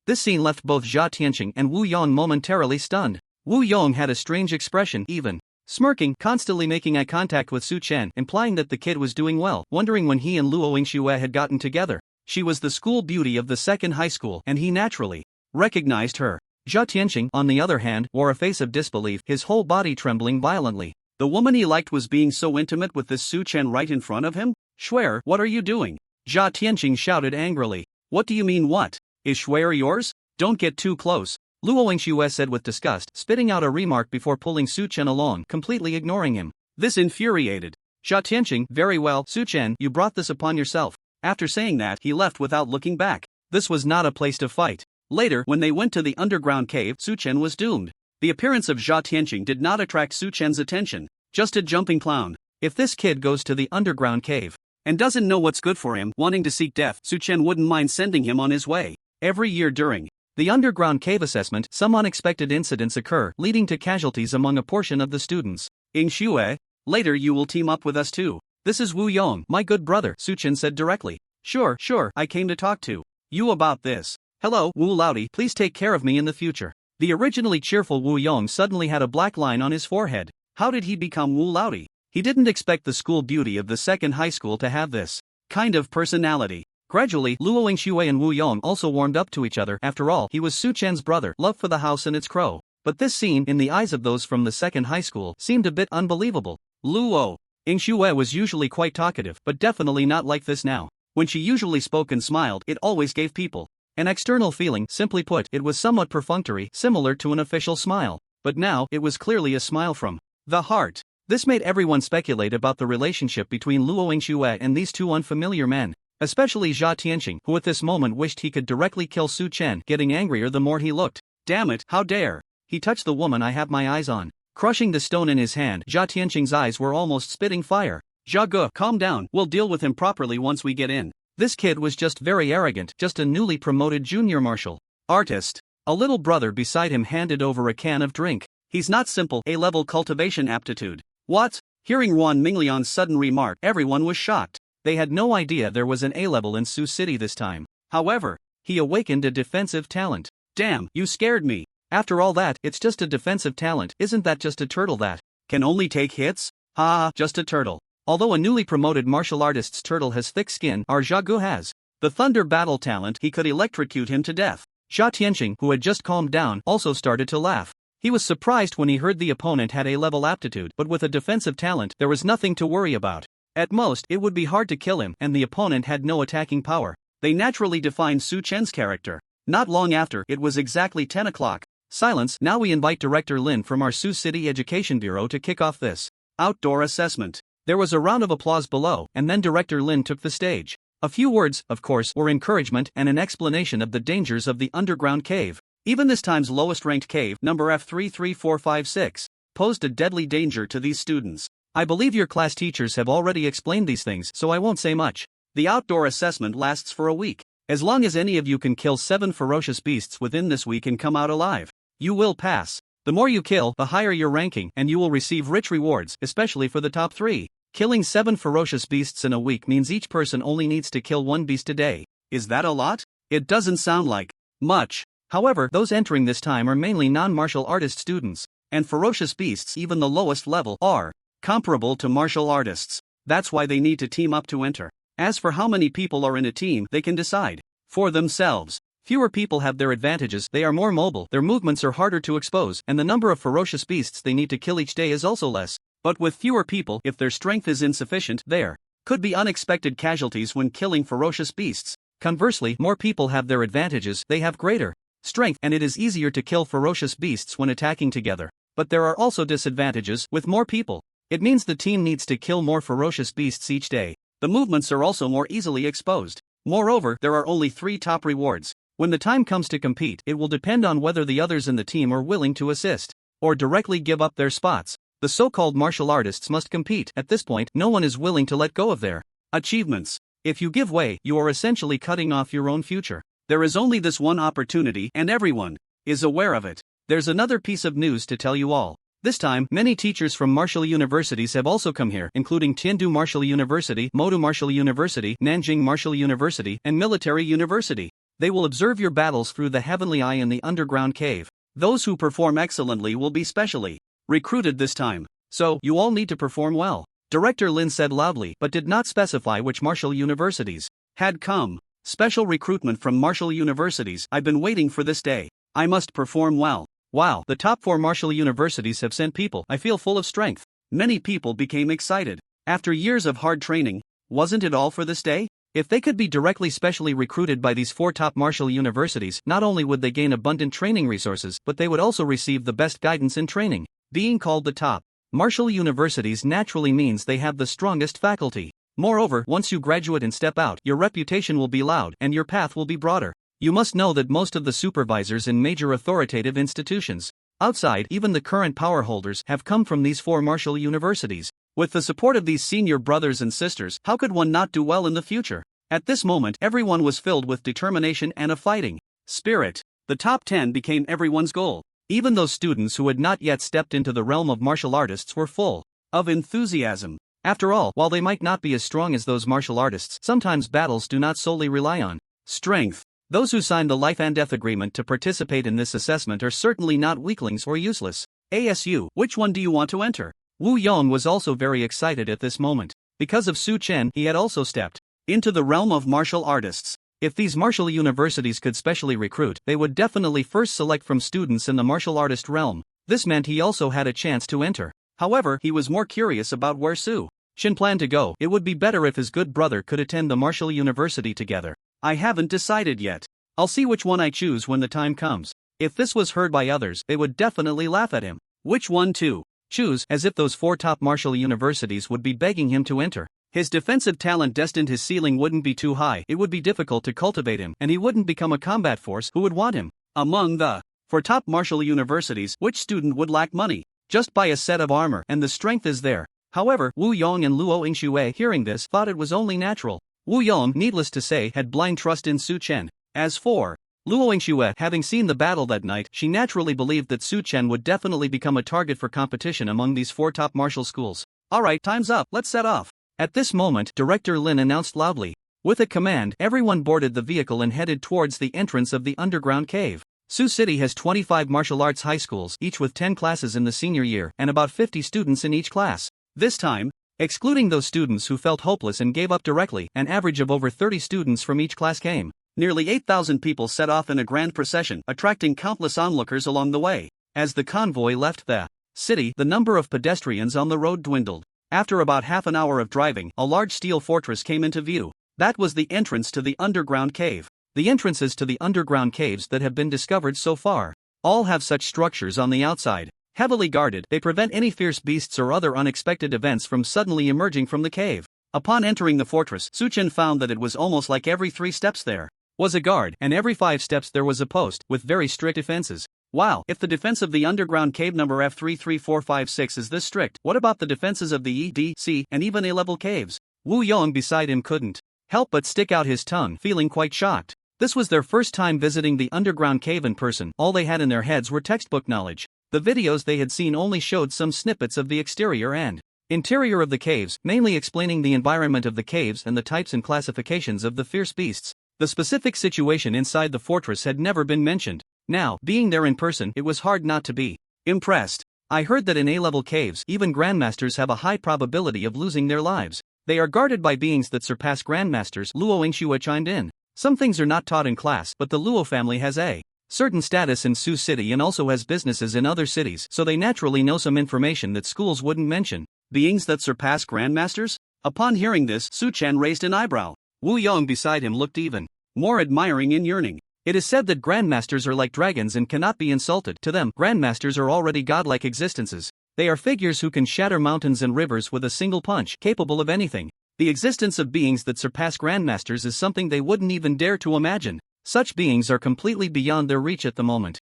This scene left both Jia Tianqing and Wu Yong momentarily stunned. Wu Yong had a strange expression, even smirking, constantly making eye contact with Su Chen, implying that the kid was doing well, wondering when he and Luo Yingxue had gotten together. She was the school beauty of the second high school, and he naturally recognized her. Jia Tianqing, on the other hand, wore a face of disbelief, his whole body trembling violently. The woman he liked was being so intimate with this Su Chen right in front of him? Shuer, what are you doing? Jia Tianqing shouted angrily. What do you mean what? Is Shuer yours? Don't get too close. Luo Yingxue said with disgust, spitting out a remark before pulling Su Chen along, completely ignoring him. This infuriated Jia Tianqing. Very well, Su Chen, you brought this upon yourself. After saying that, he left without looking back. This was not a place to fight. Later, when they went to the underground cave, Su Chen was doomed. The appearance of Jia Tianqing did not attract Su Chen's attention. Just a jumping clown. If this kid goes to the underground cave and doesn't know what's good for him, wanting to seek death, Su Chen wouldn't mind sending him on his way. Every year during the underground cave assessment, some unexpected incidents occur, leading to casualties among a portion of the students. Yingxue, later you will team up with us too. This is Wu Yong, my good brother, Su Chen said directly. Sure, I came to talk to you about this. Hello, Wu Laodi, please take care of me in the future. The originally cheerful Wu Yong suddenly had a black line on his forehead. How did he become Wu Laodi? He didn't expect the school beauty of the second high school to have this kind of personality. Gradually, Luo Yingxue and Wu Yong also warmed up to each other. After all, he was Su Chen's brother, love for the house and its crow. But this scene, in the eyes of those from the second high school, seemed a bit unbelievable. Luo Yingxue was usually quite talkative, but definitely not like this now. When she usually spoke and smiled, it always gave people an external feeling. Simply put, it was somewhat perfunctory, similar to an official smile. But now, it was clearly a smile from the heart. This made everyone speculate about the relationship between Luo Yingxue and these two unfamiliar men. Especially Jia Tianqing, who at this moment wished he could directly kill Su Chen, getting angrier the more he looked. Damn it, how dare he touch the woman I have my eyes on. Crushing the stone in his hand, Jia Tianqing's eyes were almost spitting fire. Jia Ge, calm down, we'll deal with him properly once we get in. This kid was just very arrogant, just a newly promoted junior martial artist. A little brother beside him handed over a can of drink. He's not simple, A-level cultivation aptitude. What? Hearing Ruan Mingliang's sudden remark, everyone was shocked. They had no idea there was an A-level in Sioux City this time. However, he awakened a defensive talent. Damn, you scared me. After all that, it's just a defensive talent. Isn't that just a turtle that can only take hits? Ha, just a turtle. Although a newly promoted martial artist's turtle has thick skin, our Jia Ge has the thunder battle talent. He could electrocute him to death. Jia Tianqing, who had just calmed down, also started to laugh. He was surprised when he heard the opponent had A-level aptitude, but with a defensive talent, there was nothing to worry about. At most, it would be hard to kill him, and the opponent had no attacking power. They naturally defined Su Chen's character. Not long after, it was exactly 10 o'clock. Silence. Now we invite Director Lin from our Sioux City Education Bureau to kick off this outdoor assessment. There was a round of applause below, and then Director Lin took the stage. A few words, of course, were encouragement and an explanation of the dangers of the underground cave. Even this time's lowest-ranked cave, number F33456, posed a deadly danger to these students. I believe your class teachers have already explained these things, so I won't say much. The outdoor assessment lasts for a week. As long as any of you can kill 7 ferocious beasts within this week and come out alive, you will pass. The more you kill, the higher your ranking, and you will receive rich rewards, especially for the top 3. Killing 7 ferocious beasts in a week means each person only needs to kill 1 beast a day. Is that a lot? It doesn't sound like much. However, those entering this time are mainly non-martial artist students, and ferocious beasts, even the lowest level, are comparable to martial artists. That's why they need to team up to enter. As for how many people are in a team, they can decide for themselves. Fewer people have their advantages, they are more mobile, their movements are harder to expose, and the number of ferocious beasts they need to kill each day is also less. But with fewer people, if their strength is insufficient, there could be unexpected casualties when killing ferocious beasts. Conversely, more people have their advantages, they have greater strength, and it is easier to kill ferocious beasts when attacking together. But there are also disadvantages with more people. It means the team needs to kill more ferocious beasts each day. The movements are also more easily exposed. Moreover, there are only 3 top rewards. When the time comes to compete, it will depend on whether the others in the team are willing to assist or directly give up their spots. The so-called martial artists must compete. At this point, no one is willing to let go of their achievements. If you give way, you are essentially cutting off your own future. There is only this one opportunity, and everyone is aware of it. There's another piece of news to tell you all. This time, many teachers from martial universities have also come here, including Tiandu Martial University, Modu Martial University, Nanjing Martial University, and Military University. They will observe your battles through the heavenly eye in the underground cave. Those who perform excellently will be specially recruited this time. So, you all need to perform well. Director Lin said loudly, but did not specify which martial universities had come. Special recruitment from martial universities. I've been waiting for this day. I must perform well. Wow, the top 4 martial universities have sent people. I feel full of strength. Many people became excited. After years of hard training, wasn't it all for this day? If they could be directly specially recruited by these 4 top martial universities, not only would they gain abundant training resources, but they would also receive the best guidance in training. Being called the top martial universities naturally means they have the strongest faculty. Moreover, once you graduate and step out, your reputation will be loud and your path will be broader. You must know that most of the supervisors in major authoritative institutions outside, even the current power holders, have come from these 4 martial universities. With the support of these senior brothers and sisters, how could one not do well in the future? At this moment, everyone was filled with determination and a fighting spirit. The top 10 became everyone's goal. Even those students who had not yet stepped into the realm of martial artists were full of enthusiasm. After all, while they might not be as strong as those martial artists, sometimes battles do not solely rely on strength. Those who signed the life and death agreement to participate in this assessment are certainly not weaklings or useless. ASU, which one do you want to enter? Wu Yong was also very excited at this moment. Because of Su Chen, he had also stepped into the realm of martial artists. If these martial universities could specially recruit, they would definitely first select from students in the martial artist realm. This meant he also had a chance to enter. However, he was more curious about where Su Chen planned to go. It would be better if his good brother could attend the martial university together. I haven't decided yet. I'll see which one I choose when the time comes. If this was heard by others, they would definitely laugh at him. Which one to choose, as if those 4 top martial universities would be begging him to enter. His defensive talent destined his ceiling wouldn't be too high. It would be difficult to cultivate him, and he wouldn't become a combat force who would want him. Among the 4 top martial universities, which student would lack money? Just buy a set of armor, and the strength is there. However, Wu Yong and Luo Yingxue, hearing this, thought it was only natural. Wu Yong, needless to say, had blind trust in Su Chen. As for Luo Yingxue, having seen the battle that night, she naturally believed that Su Chen would definitely become a target for competition among these 4 top martial schools. Alright, time's up, let's set off. At this moment, Director Lin announced loudly. With a command, everyone boarded the vehicle and headed towards the entrance of the underground cave. Sioux City has 25 martial arts high schools, each with 10 classes in the senior year, and about 50 students in each class. This time, excluding those students who felt hopeless and gave up directly, an average of over 30 students from each class came. Nearly 8,000 people set off in a grand procession, attracting countless onlookers along the way. As the convoy left the city, the number of pedestrians on the road dwindled. After about half an hour of driving, a large steel fortress came into view. That was the entrance to the underground cave. The entrances to the underground caves that have been discovered so far all have such structures on the outside. Heavily guarded, they prevent any fierce beasts or other unexpected events from suddenly emerging from the cave. Upon entering the fortress, Su Chen found that it was almost like every 3 steps there was a guard, and every 5 steps there was a post, with very strict defenses. Wow, if the defense of the underground cave number F33456 is this strict, what about the defenses of the E, D, C, and even A-level caves? Wu Yong beside him couldn't help but stick out his tongue, feeling quite shocked. This was their first time visiting the underground cave in person. All they had in their heads were textbook knowledge. The videos they had seen only showed some snippets of the exterior and interior of the caves, mainly explaining the environment of the caves and the types and classifications of the fierce beasts. The specific situation inside the fortress had never been mentioned. Now, being there in person, it was hard not to be impressed. I heard that in A-level caves, even grandmasters have a high probability of losing their lives. They are guarded by beings that surpass grandmasters, Luo Yingxue chimed in. Some things are not taught in class, but the Luo family has a certain status in Sioux City and also has businesses in other cities, so they naturally know some information that schools wouldn't mention. Beings that surpass grandmasters? Upon hearing this, Su Chen raised an eyebrow. Wu Yong beside him looked even more admiring and yearning. It is said that grandmasters are like dragons and cannot be insulted. To them, grandmasters are already godlike existences. They are figures who can shatter mountains and rivers with a single punch, capable of anything. The existence of beings that surpass grandmasters is something they wouldn't even dare to imagine. Such beings are completely beyond their reach at the moment.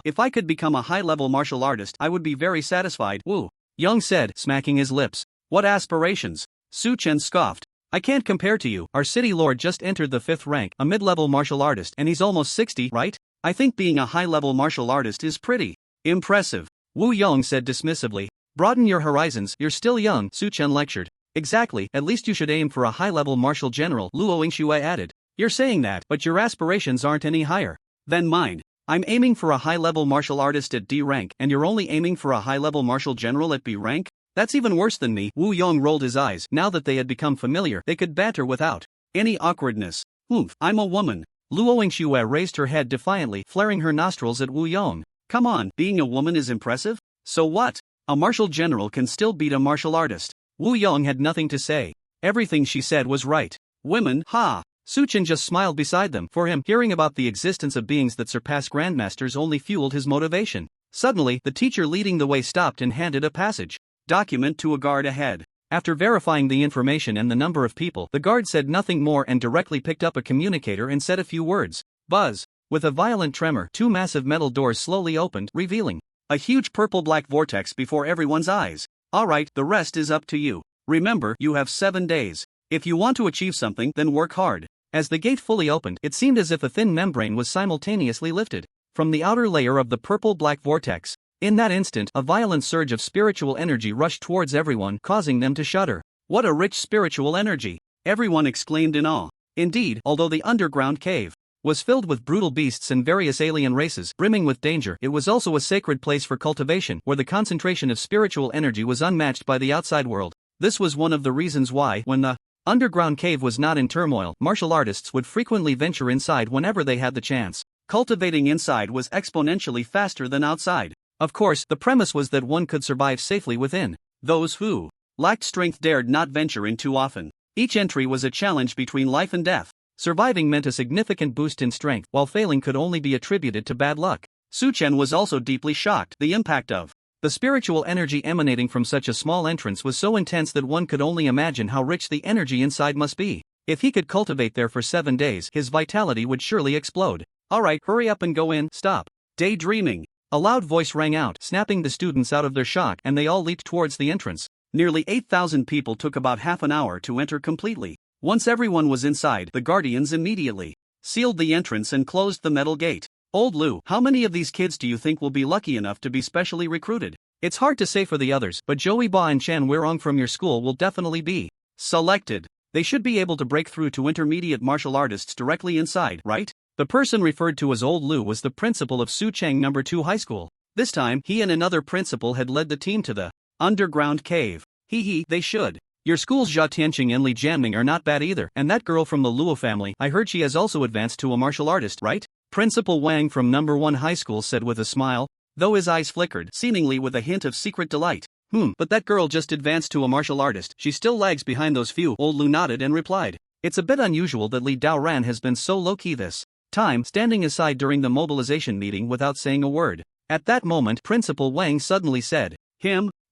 If I could become a high-level martial artist, I would be very satisfied, Wu Young said, smacking his lips. What aspirations? Su Chen scoffed. I can't compare to you. Our city lord just entered the 5th rank, a mid-level martial artist, and he's almost 60, right? I think being a high-level martial artist is pretty impressive. Wu Yong said dismissively. Broaden your horizons, you're still young, Su Chen lectured. Exactly, at least you should aim for a high-level martial general, Luo Yingxue added. You're saying that, but your aspirations aren't any higher than mine. I'm aiming for a high-level martial artist at D rank, and you're only aiming for a high-level martial general at B rank? That's even worse than me. Wu Yong rolled his eyes. Now that they had become familiar, they could banter without any awkwardness. Oomph, I'm a woman. Luo Yingxue raised her head defiantly, flaring her nostrils at Wu Yong. Come on, being a woman is impressive? So what? A martial general can still beat a martial artist. Wu Yong had nothing to say. Everything she said was right. Women, ha! Su Chen just smiled beside them. For him, hearing about the existence of beings that surpass grandmasters only fueled his motivation. Suddenly, the teacher leading the way stopped and handed a passage document to a guard ahead. After verifying the information and the number of people, the guard said nothing more and directly picked up a communicator and said a few words. Buzz. With a violent tremor, 2 massive metal doors slowly opened, revealing a huge purple-black vortex before everyone's eyes. Alright, the rest is up to you. Remember, you have 7 days. If you want to achieve something, then work hard. As the gate fully opened, it seemed as if a thin membrane was simultaneously lifted from the outer layer of the purple-black vortex. In that instant, a violent surge of spiritual energy rushed towards everyone, causing them to shudder. What a rich spiritual energy! Everyone exclaimed in awe. Indeed, although the underground cave was filled with brutal beasts and various alien races, brimming with danger, it was also a sacred place for cultivation, where the concentration of spiritual energy was unmatched by the outside world. This was one of the reasons why, when the underground cave was not in turmoil, martial artists would frequently venture inside whenever they had the chance. Cultivating inside was exponentially faster than outside. Of course, the premise was that one could survive safely within. Those who lacked strength dared not venture in too often. Each entry was a challenge between life and death. Surviving meant a significant boost in strength, while failing could only be attributed to bad luck. Su Chen was also deeply shocked. The impact of the spiritual energy emanating from such a small entrance was so intense that one could only imagine how rich the energy inside must be. If he could cultivate there for 7 days, his vitality would surely explode. Alright, hurry up and go in. Stop daydreaming. A loud voice rang out, snapping the students out of their shock, and they all leaped towards the entrance. Nearly 8,000 people took about half an hour to enter completely. Once everyone was inside, the guardians immediately sealed the entrance and closed the metal gate. Old Lu, how many of these kids do you think will be lucky enough to be specially recruited? It's hard to say for the others, but Joey Ba and Chan Weirong from your school will definitely be selected. They should be able to break through to intermediate martial artists directly inside, right? The person referred to as Old Lu was the principal of Suchang No. 2 High School. This time, he and another principal had led the team to the underground cave. They should. Your school's Jia Tianqing and Li Jianming are not bad either, and that girl from the Luo family, I heard she has also advanced to a martial artist, right? Principal Wang from No. 1 High School said with a smile, though his eyes flickered, seemingly with a hint of secret delight. But that girl just advanced to a martial artist, she still lags behind those few. Old Lu nodded and replied, it's a bit unusual that Li Daoran has been so low-key this time, standing aside during the mobilization meeting without saying a word. At that moment, Principal Wang suddenly said,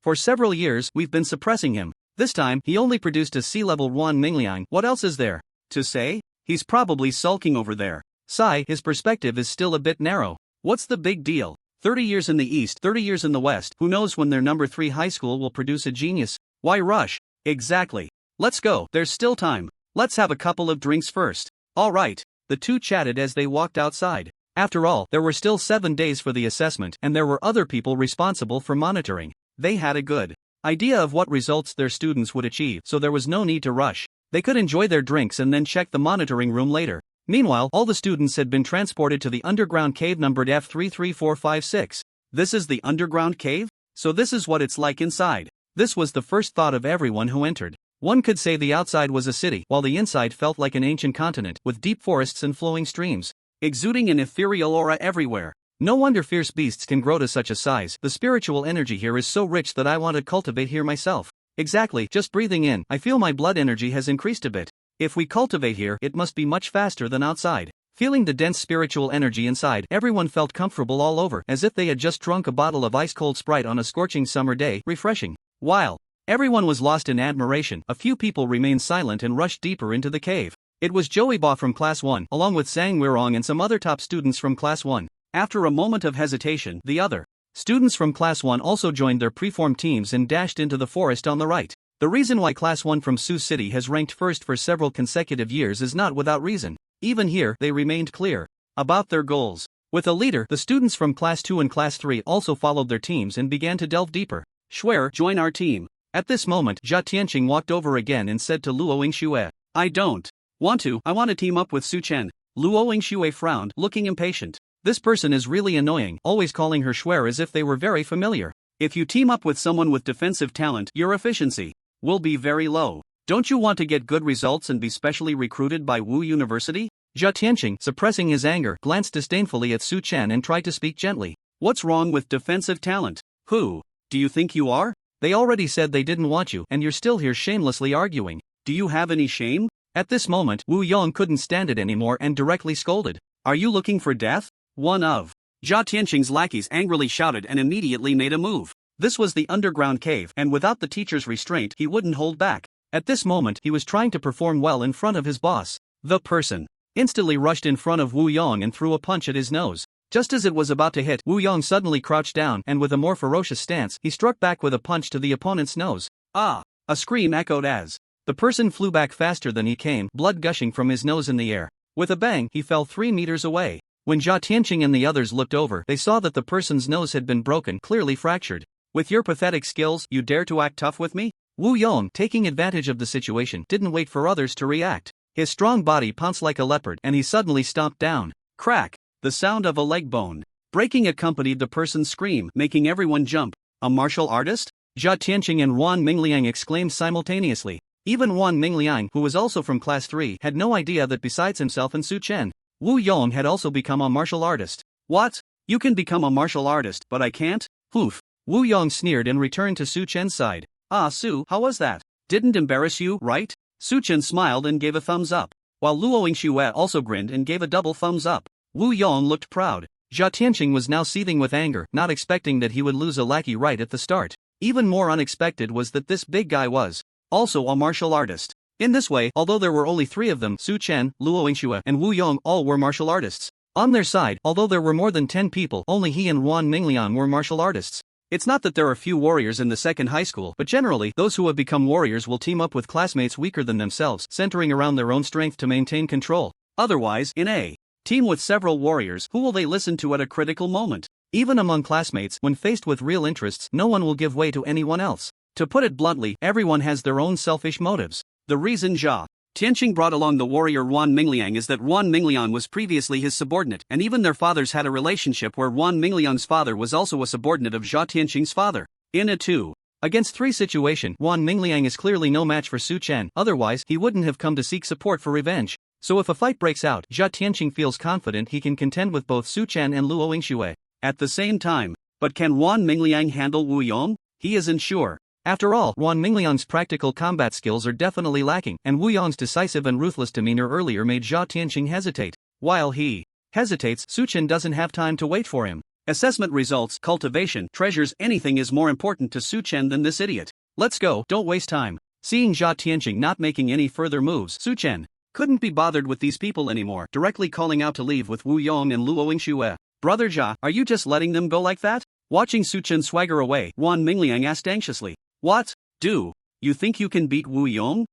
for several years, we've been suppressing him. This time, he only produced a C-level Ruan Mingliang. What else is there to say? He's probably sulking over there. Sigh, his perspective is still a bit narrow. What's the big deal? 30 years in the East, 30 years in the West, who knows when their No. 3 high school will produce a genius? Why rush? Exactly. Let's go, there's still time. Let's have a couple of drinks first. Alright. The two chatted as they walked outside. After all, there were still 7 days for the assessment, and there were other people responsible for monitoring. They had a good idea of what results their students would achieve, so there was no need to rush. They could enjoy their drinks and then check the monitoring room later. Meanwhile, all the students had been transported to the underground cave numbered F33456. This is the underground cave? So this is what it's like inside. This was the first thought of everyone who entered. One could say the outside was a city, while the inside felt like an ancient continent, with deep forests and flowing streams, exuding an ethereal aura everywhere. No wonder fierce beasts can grow to such a size. The spiritual energy here is so rich that I want to cultivate here myself. Exactly, just breathing in, I feel my blood energy has increased a bit. If we cultivate here, it must be much faster than outside. Feeling the dense spiritual energy inside, everyone felt comfortable all over, as if they had just drunk a bottle of ice-cold Sprite on a scorching summer day, refreshing. While everyone was lost in admiration, a few people remained silent and rushed deeper into the cave. It was Joey Ba from Class 1, along with Sang Wirong and some other top students from Class 1. After a moment of hesitation, the other students from Class 1 also joined their preformed teams and dashed into the forest on the right. The reason why Class 1 from Sioux City has ranked first for several consecutive years is not without reason. Even here, they remained clear about their goals. With a leader, the students from Class 2 and Class 3 also followed their teams and began to delve deeper. Schwer, join our team. At this moment, Jia Tianqing walked over again and said to Luo Yingxue, I don't want to, I want to team up with Su Chen. Luo Yingxue frowned, looking impatient. This person is really annoying, always calling her Schwer as if they were very familiar. If you team up with someone with defensive talent, your efficiency will be very low. Don't you want to get good results and be specially recruited by Wu University? Jia Tianqing, suppressing his anger, glanced disdainfully at Su Chen and tried to speak gently. What's wrong with defensive talent? Who do you think you are? They already said they didn't want you, and you're still here shamelessly arguing. Do you have any shame? At this moment, Wu Yong couldn't stand it anymore and directly scolded. Are you looking for death? One of Jia Tianqing's lackeys angrily shouted and immediately made a move. This was the underground cave, and without the teacher's restraint, he wouldn't hold back. At this moment, he was trying to perform well in front of his boss. The person instantly rushed in front of Wu Yong and threw a punch at his nose. Just as it was about to hit, Wu Yong suddenly crouched down, and with a more ferocious stance, he struck back with a punch to the opponent's nose. Ah! A scream echoed as the person flew back faster than he came, blood gushing from his nose in the air. With a bang, he fell 3 meters away. When Jia Tianqing and the others looked over, they saw that the person's nose had been broken, clearly fractured. With your pathetic skills, you dare to act tough with me? Wu Yong, taking advantage of the situation, didn't wait for others to react. His strong body pounced like a leopard, and he suddenly stomped down. Crack! The sound of a leg bone breaking accompanied the person's scream, making everyone jump. A martial artist? Jia Tianqing and Wan Mingliang exclaimed simultaneously. Even Wan Mingliang, who was also from Class 3, had no idea that besides himself and Su Chen, Wu Yong had also become a martial artist. What? You can become a martial artist, but I can't? Poof! Wu Yong sneered and returned to Su Chen's side. Ah Su, how was that? Didn't embarrass you, right? Su Chen smiled and gave a thumbs up, while Luo Yingxue also grinned and gave a double thumbs up. Wu Yong looked proud. Jia Tianqing was now seething with anger, not expecting that he would lose a lackey right at the start. Even more unexpected was that this big guy was also a martial artist. In this way, although there were only 3 of them, Su Chen, Luo Yingxue, and Wu Yong all were martial artists. On their side, although there were more than 10 people, only he and Wan Mingliang were martial artists. It's not that there are few warriors in the second high school, but generally, those who have become warriors will team up with classmates weaker than themselves, centering around their own strength to maintain control. Otherwise, in a team with several warriors, who will they listen to at a critical moment? Even among classmates, when faced with real interests, no one will give way to anyone else. To put it bluntly, everyone has their own selfish motives. The reason Jia Tianqing brought along the warrior Wan Mingliang is that Wan Mingliang was previously his subordinate, and even their fathers had a relationship where Wan Mingliang's father was also a subordinate of Jia Tianqing's father. In a 2-against-3 situation, Wan Mingliang is clearly no match for Su Chen, otherwise he wouldn't have come to seek support for revenge. So if a fight breaks out, Jia Tianqing feels confident he can contend with both Su Chen and Luo Yingxue at the same time. But can Wan Mingliang handle Wu Yong? He isn't sure. After all, Wan Mingliang's practical combat skills are definitely lacking, and Wu Yong's decisive and ruthless demeanor earlier made Jia Tianqing hesitate. While he hesitates, Su Chen doesn't have time to wait for him. Assessment results, cultivation, treasures, anything is more important to Su Chen than this idiot. Let's go, don't waste time. Seeing Jia Tianqing not making any further moves, Su Chen couldn't be bothered with these people anymore, directly calling out to leave with Wu Yong and Luo Yingxue. Brother Jia, are you just letting them go like that? Watching Su Chen swagger away, Wan Mingliang asked anxiously. What? Do you think you can beat Wu Yong?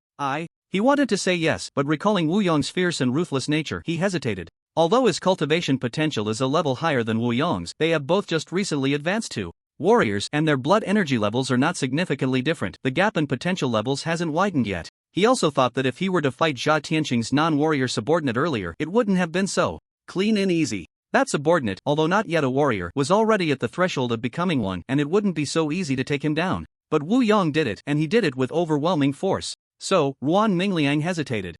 He wanted to say yes, but recalling Wu Yong's fierce and ruthless nature, he hesitated. Although his cultivation potential is a level higher than Wu Yong's, they have both just recently advanced to warriors, and their blood energy levels are not significantly different. The gap in potential levels hasn't widened yet. He also thought that if he were to fight Jia Tianqing's non-warrior subordinate earlier, it wouldn't have been so clean and easy. That subordinate, although not yet a warrior, was already at the threshold of becoming one, and it wouldn't be so easy to take him down. But Wu Yong did it, and he did it with overwhelming force. So, Wan Mingliang hesitated.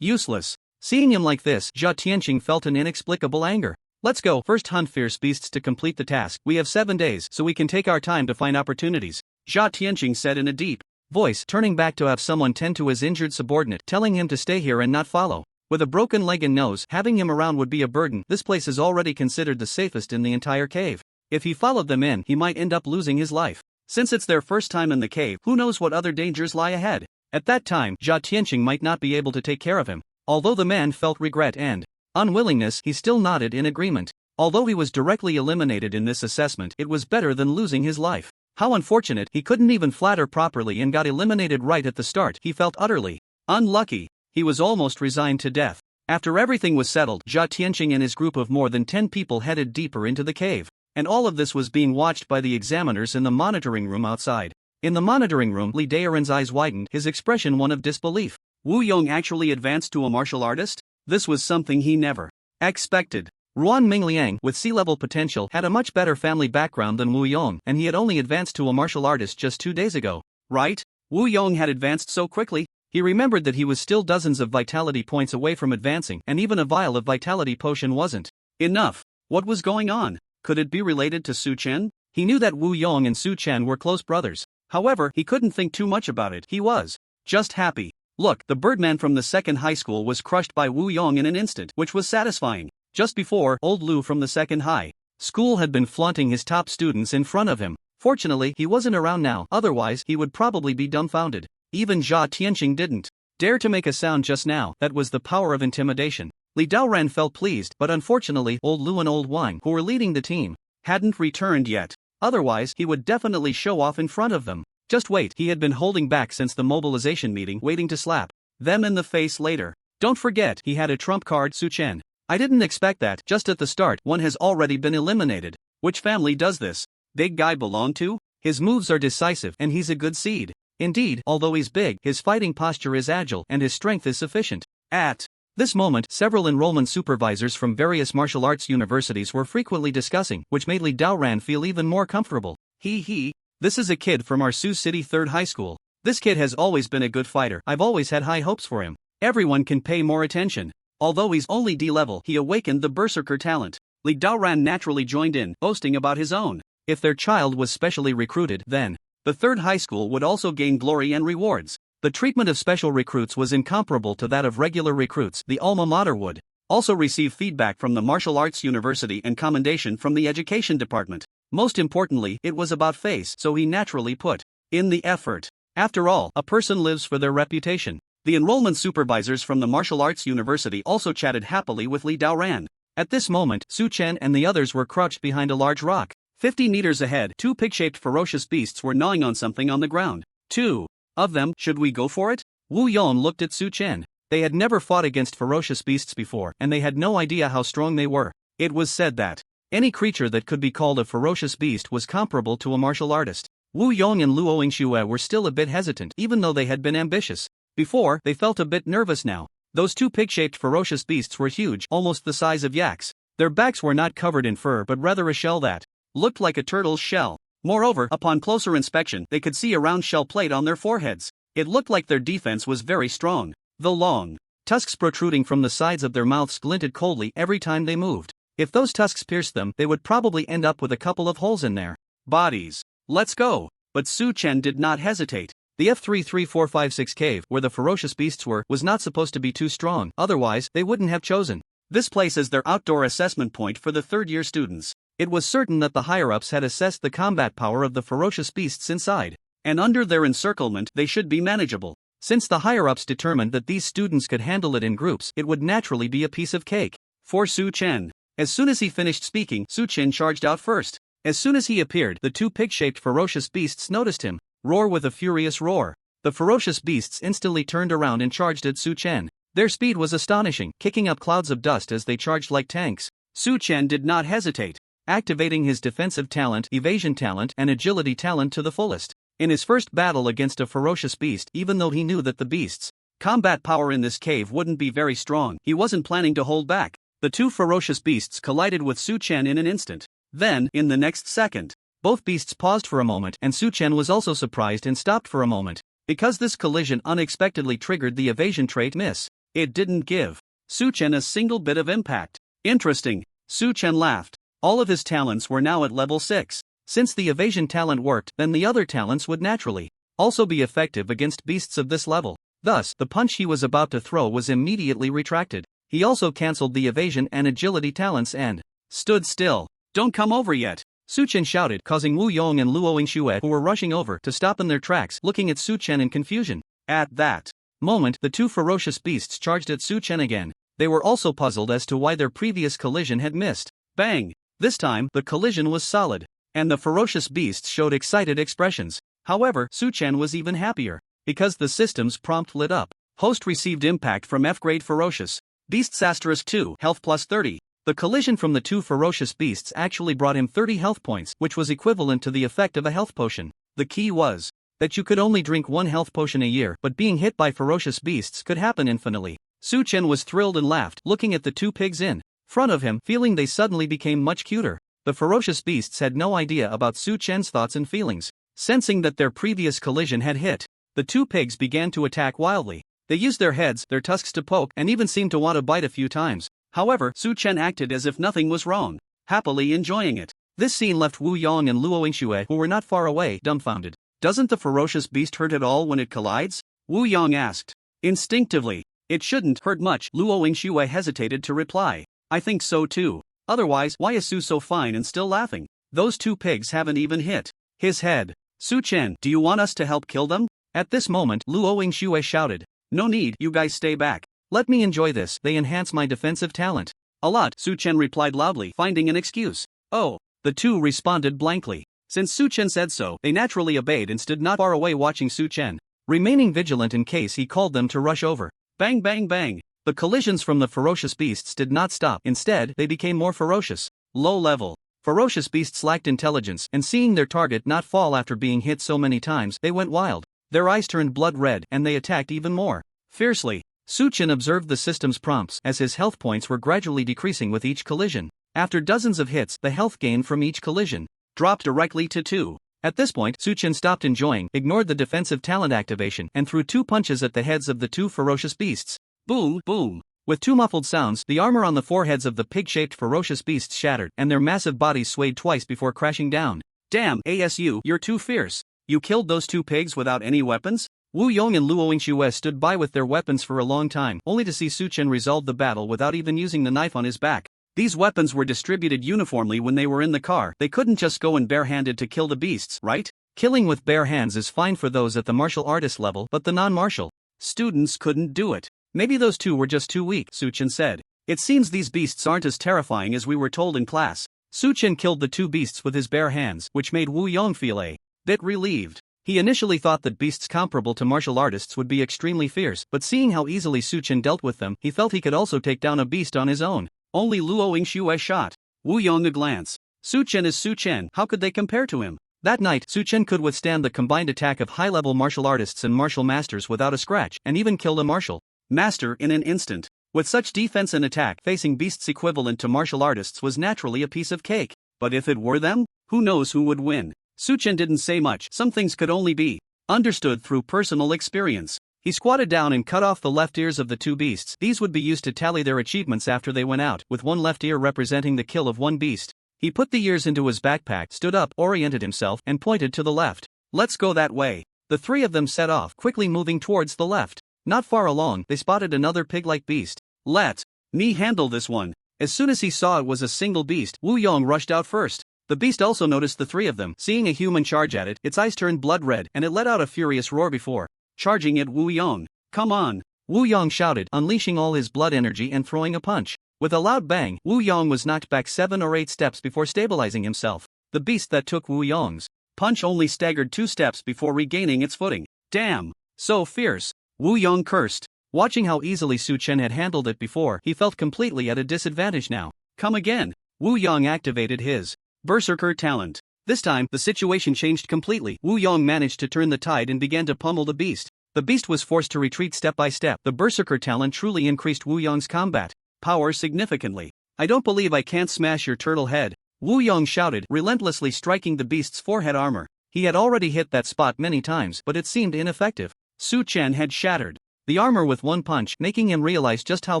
Useless. Seeing him like this, Jia Tianqing felt an inexplicable anger. Let's go, first hunt fierce beasts to complete the task. We have 7 days, so we can take our time to find opportunities. Jia Tianqing said in a deep voice turning back to have someone tend to his injured subordinate, telling him to stay here and not follow. With a broken leg and nose, having him around would be a burden. This place is already considered the safest in the entire cave. If he followed them in, he might end up losing his life. Since it's their first time in the cave, who knows what other dangers lie ahead. At that time, Jia Tianqing might not be able to take care of him. Although the man felt regret and unwillingness, he still nodded in agreement. Although he was directly eliminated in this assessment, it was better than losing his life. How unfortunate, he couldn't even flatter properly and got eliminated right at the start. He felt utterly unlucky. He was almost resigned to death. After everything was settled, Jia Tianqing and his group of more than 10 people headed deeper into the cave. And all of this was being watched by the examiners in the monitoring room outside. In the monitoring room, Li Daoran's eyes widened, his expression one of disbelief. Wu Yong actually advanced to a martial artist? This was something he never expected. Ruan Mingliang, with sea-level potential, had a much better family background than Wu Yong, and he had only advanced to a martial artist just 2 days ago. Right? Wu Yong had advanced so quickly? He remembered that he was still dozens of vitality points away from advancing, and even a vial of vitality potion wasn't enough. What was going on? Could it be related to Su Chen? He knew that Wu Yong and Su Chen were close brothers. However, he couldn't think too much about it. He was just happy. Look, the Birdman from the second high school was crushed by Wu Yong in an instant, which was satisfying. Just before, old Lu from the second high school had been flaunting his top students in front of him. Fortunately, he wasn't around now, otherwise he would probably be dumbfounded. Even Jia Tianqing didn't dare to make a sound just now. That was the power of intimidation. Li Daoran felt pleased, but unfortunately, old Lu and old Wang, who were leading the team, hadn't returned yet. Otherwise, he would definitely show off in front of them. Just wait, he had been holding back since the mobilization meeting, waiting to slap them in the face later. Don't forget, he had a trump card, Su Chen. I didn't expect that. Just at the start, one has already been eliminated. Which family does this big guy belong to? His moves are decisive, and he's a good seed. Indeed, although he's big, his fighting posture is agile, and his strength is sufficient. At this moment, several enrollment supervisors from various martial arts universities were frequently discussing, which made Li Daoran feel even more comfortable. This is a kid from our Sioux City 3rd High School. This kid has always been a good fighter. I've always had high hopes for him. Everyone can pay more attention. Although he's only D-level, he awakened the berserker talent. Li Daoran naturally joined in, boasting about his own. If their child was specially recruited, then the 3rd high school would also gain glory and rewards. The treatment of special recruits was incomparable to that of regular recruits. The alma mater would also receive feedback from the martial arts university and commendation from the education department. Most importantly, it was about face, so he naturally put in the effort. After all, a person lives for their reputation. The enrollment supervisors from the martial arts university also chatted happily with Li Daoran. At this moment, Su Chen and the others were crouched behind a large rock. 50 meters ahead, 2 pig-shaped ferocious beasts were gnawing on something on the ground. 2 of them, should we go for it? Wu Yong looked at Su Chen. They had never fought against ferocious beasts before, and they had no idea how strong they were. It was said that any creature that could be called a ferocious beast was comparable to a martial artist. Wu Yong and Luo Yingxue were still a bit hesitant, even though they had been ambitious. Before, they felt a bit nervous now. Those 2 pig-shaped ferocious beasts were huge, almost the size of yaks. Their backs were not covered in fur but rather a shell that looked like a turtle's shell. Moreover, upon closer inspection, they could see a round shell plate on their foreheads. It looked like their defense was very strong. The long tusks protruding from the sides of their mouths glinted coldly every time they moved. If those tusks pierced them, they would probably end up with a couple of holes in their bodies. Let's go. But Su Chen did not hesitate. The F33456 cave, where the ferocious beasts were, was not supposed to be too strong, otherwise, they wouldn't have chosen this place as their outdoor assessment point for the 3rd-year students. It was certain that the higher-ups had assessed the combat power of the ferocious beasts inside, and under their encirclement, they should be manageable. Since the higher-ups determined that these students could handle it in groups, it would naturally be a piece of cake for Su Chen. As soon as he finished speaking, Su Chen charged out first. As soon as he appeared, the 2 pig-shaped ferocious beasts noticed him. Roar with a furious roar. The ferocious beasts instantly turned around and charged at Su Chen. Their speed was astonishing, kicking up clouds of dust as they charged like tanks. Su Chen did not hesitate, activating his defensive talent, evasion talent, and agility talent to the fullest. In his first battle against a ferocious beast, even though he knew that the beast's combat power in this cave wouldn't be very strong, he wasn't planning to hold back. The 2 ferocious beasts collided with Su Chen in an instant. Then, in the next second, both beasts paused for a moment, and Su Chen was also surprised and stopped for a moment. Because this collision unexpectedly triggered the evasion trait miss, it didn't give Su Chen a single bit of impact. Interesting. Su Chen laughed. All of his talents were now at level 6. Since the evasion talent worked, then the other talents would naturally also be effective against beasts of this level. Thus, the punch he was about to throw was immediately retracted. He also cancelled the evasion and agility talents and stood still. "Don't come over yet!" Su Chen shouted, causing Wu Yong and Luo Yingxue, who were rushing over, to stop in their tracks, looking at Su Chen in confusion. At that moment, the two ferocious beasts charged at Su Chen again. They were also puzzled as to why their previous collision had missed. Bang! This time, the collision was solid, and the ferocious beasts showed excited expressions. However, Su Chen was even happier, because the system's prompt lit up. Host received impact from F-grade ferocious beasts *2, health plus 30. The collision from the two ferocious beasts actually brought him 30 health points, which was equivalent to the effect of a health potion. The key was that you could only drink one health potion a year, but being hit by ferocious beasts could happen infinitely. Su Chen was thrilled and laughed, looking at the two pigs in front of him, feeling they suddenly became much cuter. The ferocious beasts had no idea about Su Chen's thoughts and feelings. Sensing that their previous collision had hit, the two pigs began to attack wildly. They used their heads, their tusks to poke, and even seemed to want to bite a few times. However, Su Chen acted as if nothing was wrong, happily enjoying it. This scene left Wu Yong and Luo Yingxue, who were not far away, dumbfounded. "Doesn't the ferocious beast hurt at all when it collides?" Wu Yong asked. Instinctively, "It shouldn't hurt much," Luo Yingxue hesitated to reply. "I think so too. Otherwise, why is Su so fine and still laughing? Those two pigs haven't even hit his head." "Su Chen, do you want us to help kill them?" At this moment, Luo Yingxue shouted. "No need, you guys stay back. Let me enjoy this, they enhance my defensive talent." "A lot," Su Chen replied loudly, finding an excuse. "Oh." The two responded blankly. Since Su Chen said so, they naturally obeyed and stood not far away watching Su Chen, remaining vigilant in case he called them to rush over. Bang bang bang! The collisions from the ferocious beasts did not stop. Instead, they became more ferocious. Low level. Ferocious beasts lacked intelligence, and seeing their target not fall after being hit so many times, they went wild. Their eyes turned blood red, and they attacked even more fiercely. Su Chen observed the system's prompts as his health points were gradually decreasing with each collision. After dozens of hits, the health gain from each collision dropped directly to 2. At this point, Su Chen stopped enjoying, ignored the defensive talent activation, and threw 2 punches at the heads of the 2 ferocious beasts. Boom, boom. With 2 muffled sounds, the armor on the foreheads of the pig-shaped ferocious beasts shattered, and their massive bodies swayed twice before crashing down. "Damn, ASU, you're too fierce. You killed those 2 pigs without any weapons?" Wu Yong and Luo Yingxue stood by with their weapons for a long time, only to see Su Chen resolve the battle without even using the knife on his back. These weapons were distributed uniformly when they were in the car. They couldn't just go in barehanded to kill the beasts, right? Killing with bare hands is fine for those at the martial artist level, but the non-martial students couldn't do it. "Maybe those 2 were just too weak," Su Chen said. "It seems these beasts aren't as terrifying as we were told in class." Su Chen killed the 2 beasts with his bare hands, which made Wu Yong feel a bit relieved. He initially thought that beasts comparable to martial artists would be extremely fierce, but seeing how easily Su Chen dealt with them, he felt he could also take down a beast on his own. Only Luo Yingxue shot Wu Yong a glance. Su Chen is Su Chen, how could they compare to him? That night, Su Chen could withstand the combined attack of high-level martial artists and martial masters without a scratch, and even killed a martial master in an instant. With such defense and attack, facing beasts equivalent to martial artists was naturally a piece of cake. But if it were them, who knows who would win? Su Chen didn't say much. Some things could only be understood through personal experience. He squatted down and cut off the left ears of the 2 beasts. These would be used to tally their achievements after they went out, with one left ear representing the kill of 1 beast. He put the ears into his backpack, stood up, oriented himself, and pointed to the left. "Let's go that way." The 3 of them set off, quickly moving towards the left. Not far along, they spotted another pig-like beast. "Let me handle this one." As soon as he saw it was a single beast, Wu Yong rushed out first. The beast also noticed the 3 of them. Seeing a human charge at it, its eyes turned blood red, and it let out a furious roar before charging at Wu Yong. "Come on!" Wu Yong shouted, unleashing all his blood energy and throwing a punch. With a loud bang, Wu Yong was knocked back 7 or 8 steps before stabilizing himself. The beast that took Wu Yong's punch only staggered 2 steps before regaining its footing. "Damn! So fierce!" Wu Yong cursed. Watching how easily Su Chen had handled it before, he felt completely at a disadvantage now. "Come again!" Wu Yong activated his Berserker talent. This time, the situation changed completely. Wu Yong managed to turn the tide and began to pummel the beast. The beast was forced to retreat step by step. The Berserker talent truly increased Wu Yong's combat power significantly. "I don't believe I can't smash your turtle head," Wu Yong shouted, relentlessly striking the beast's forehead armor. He had already hit that spot many times, but it seemed ineffective. Su Chen had shattered the armor with 1 punch, making him realize just how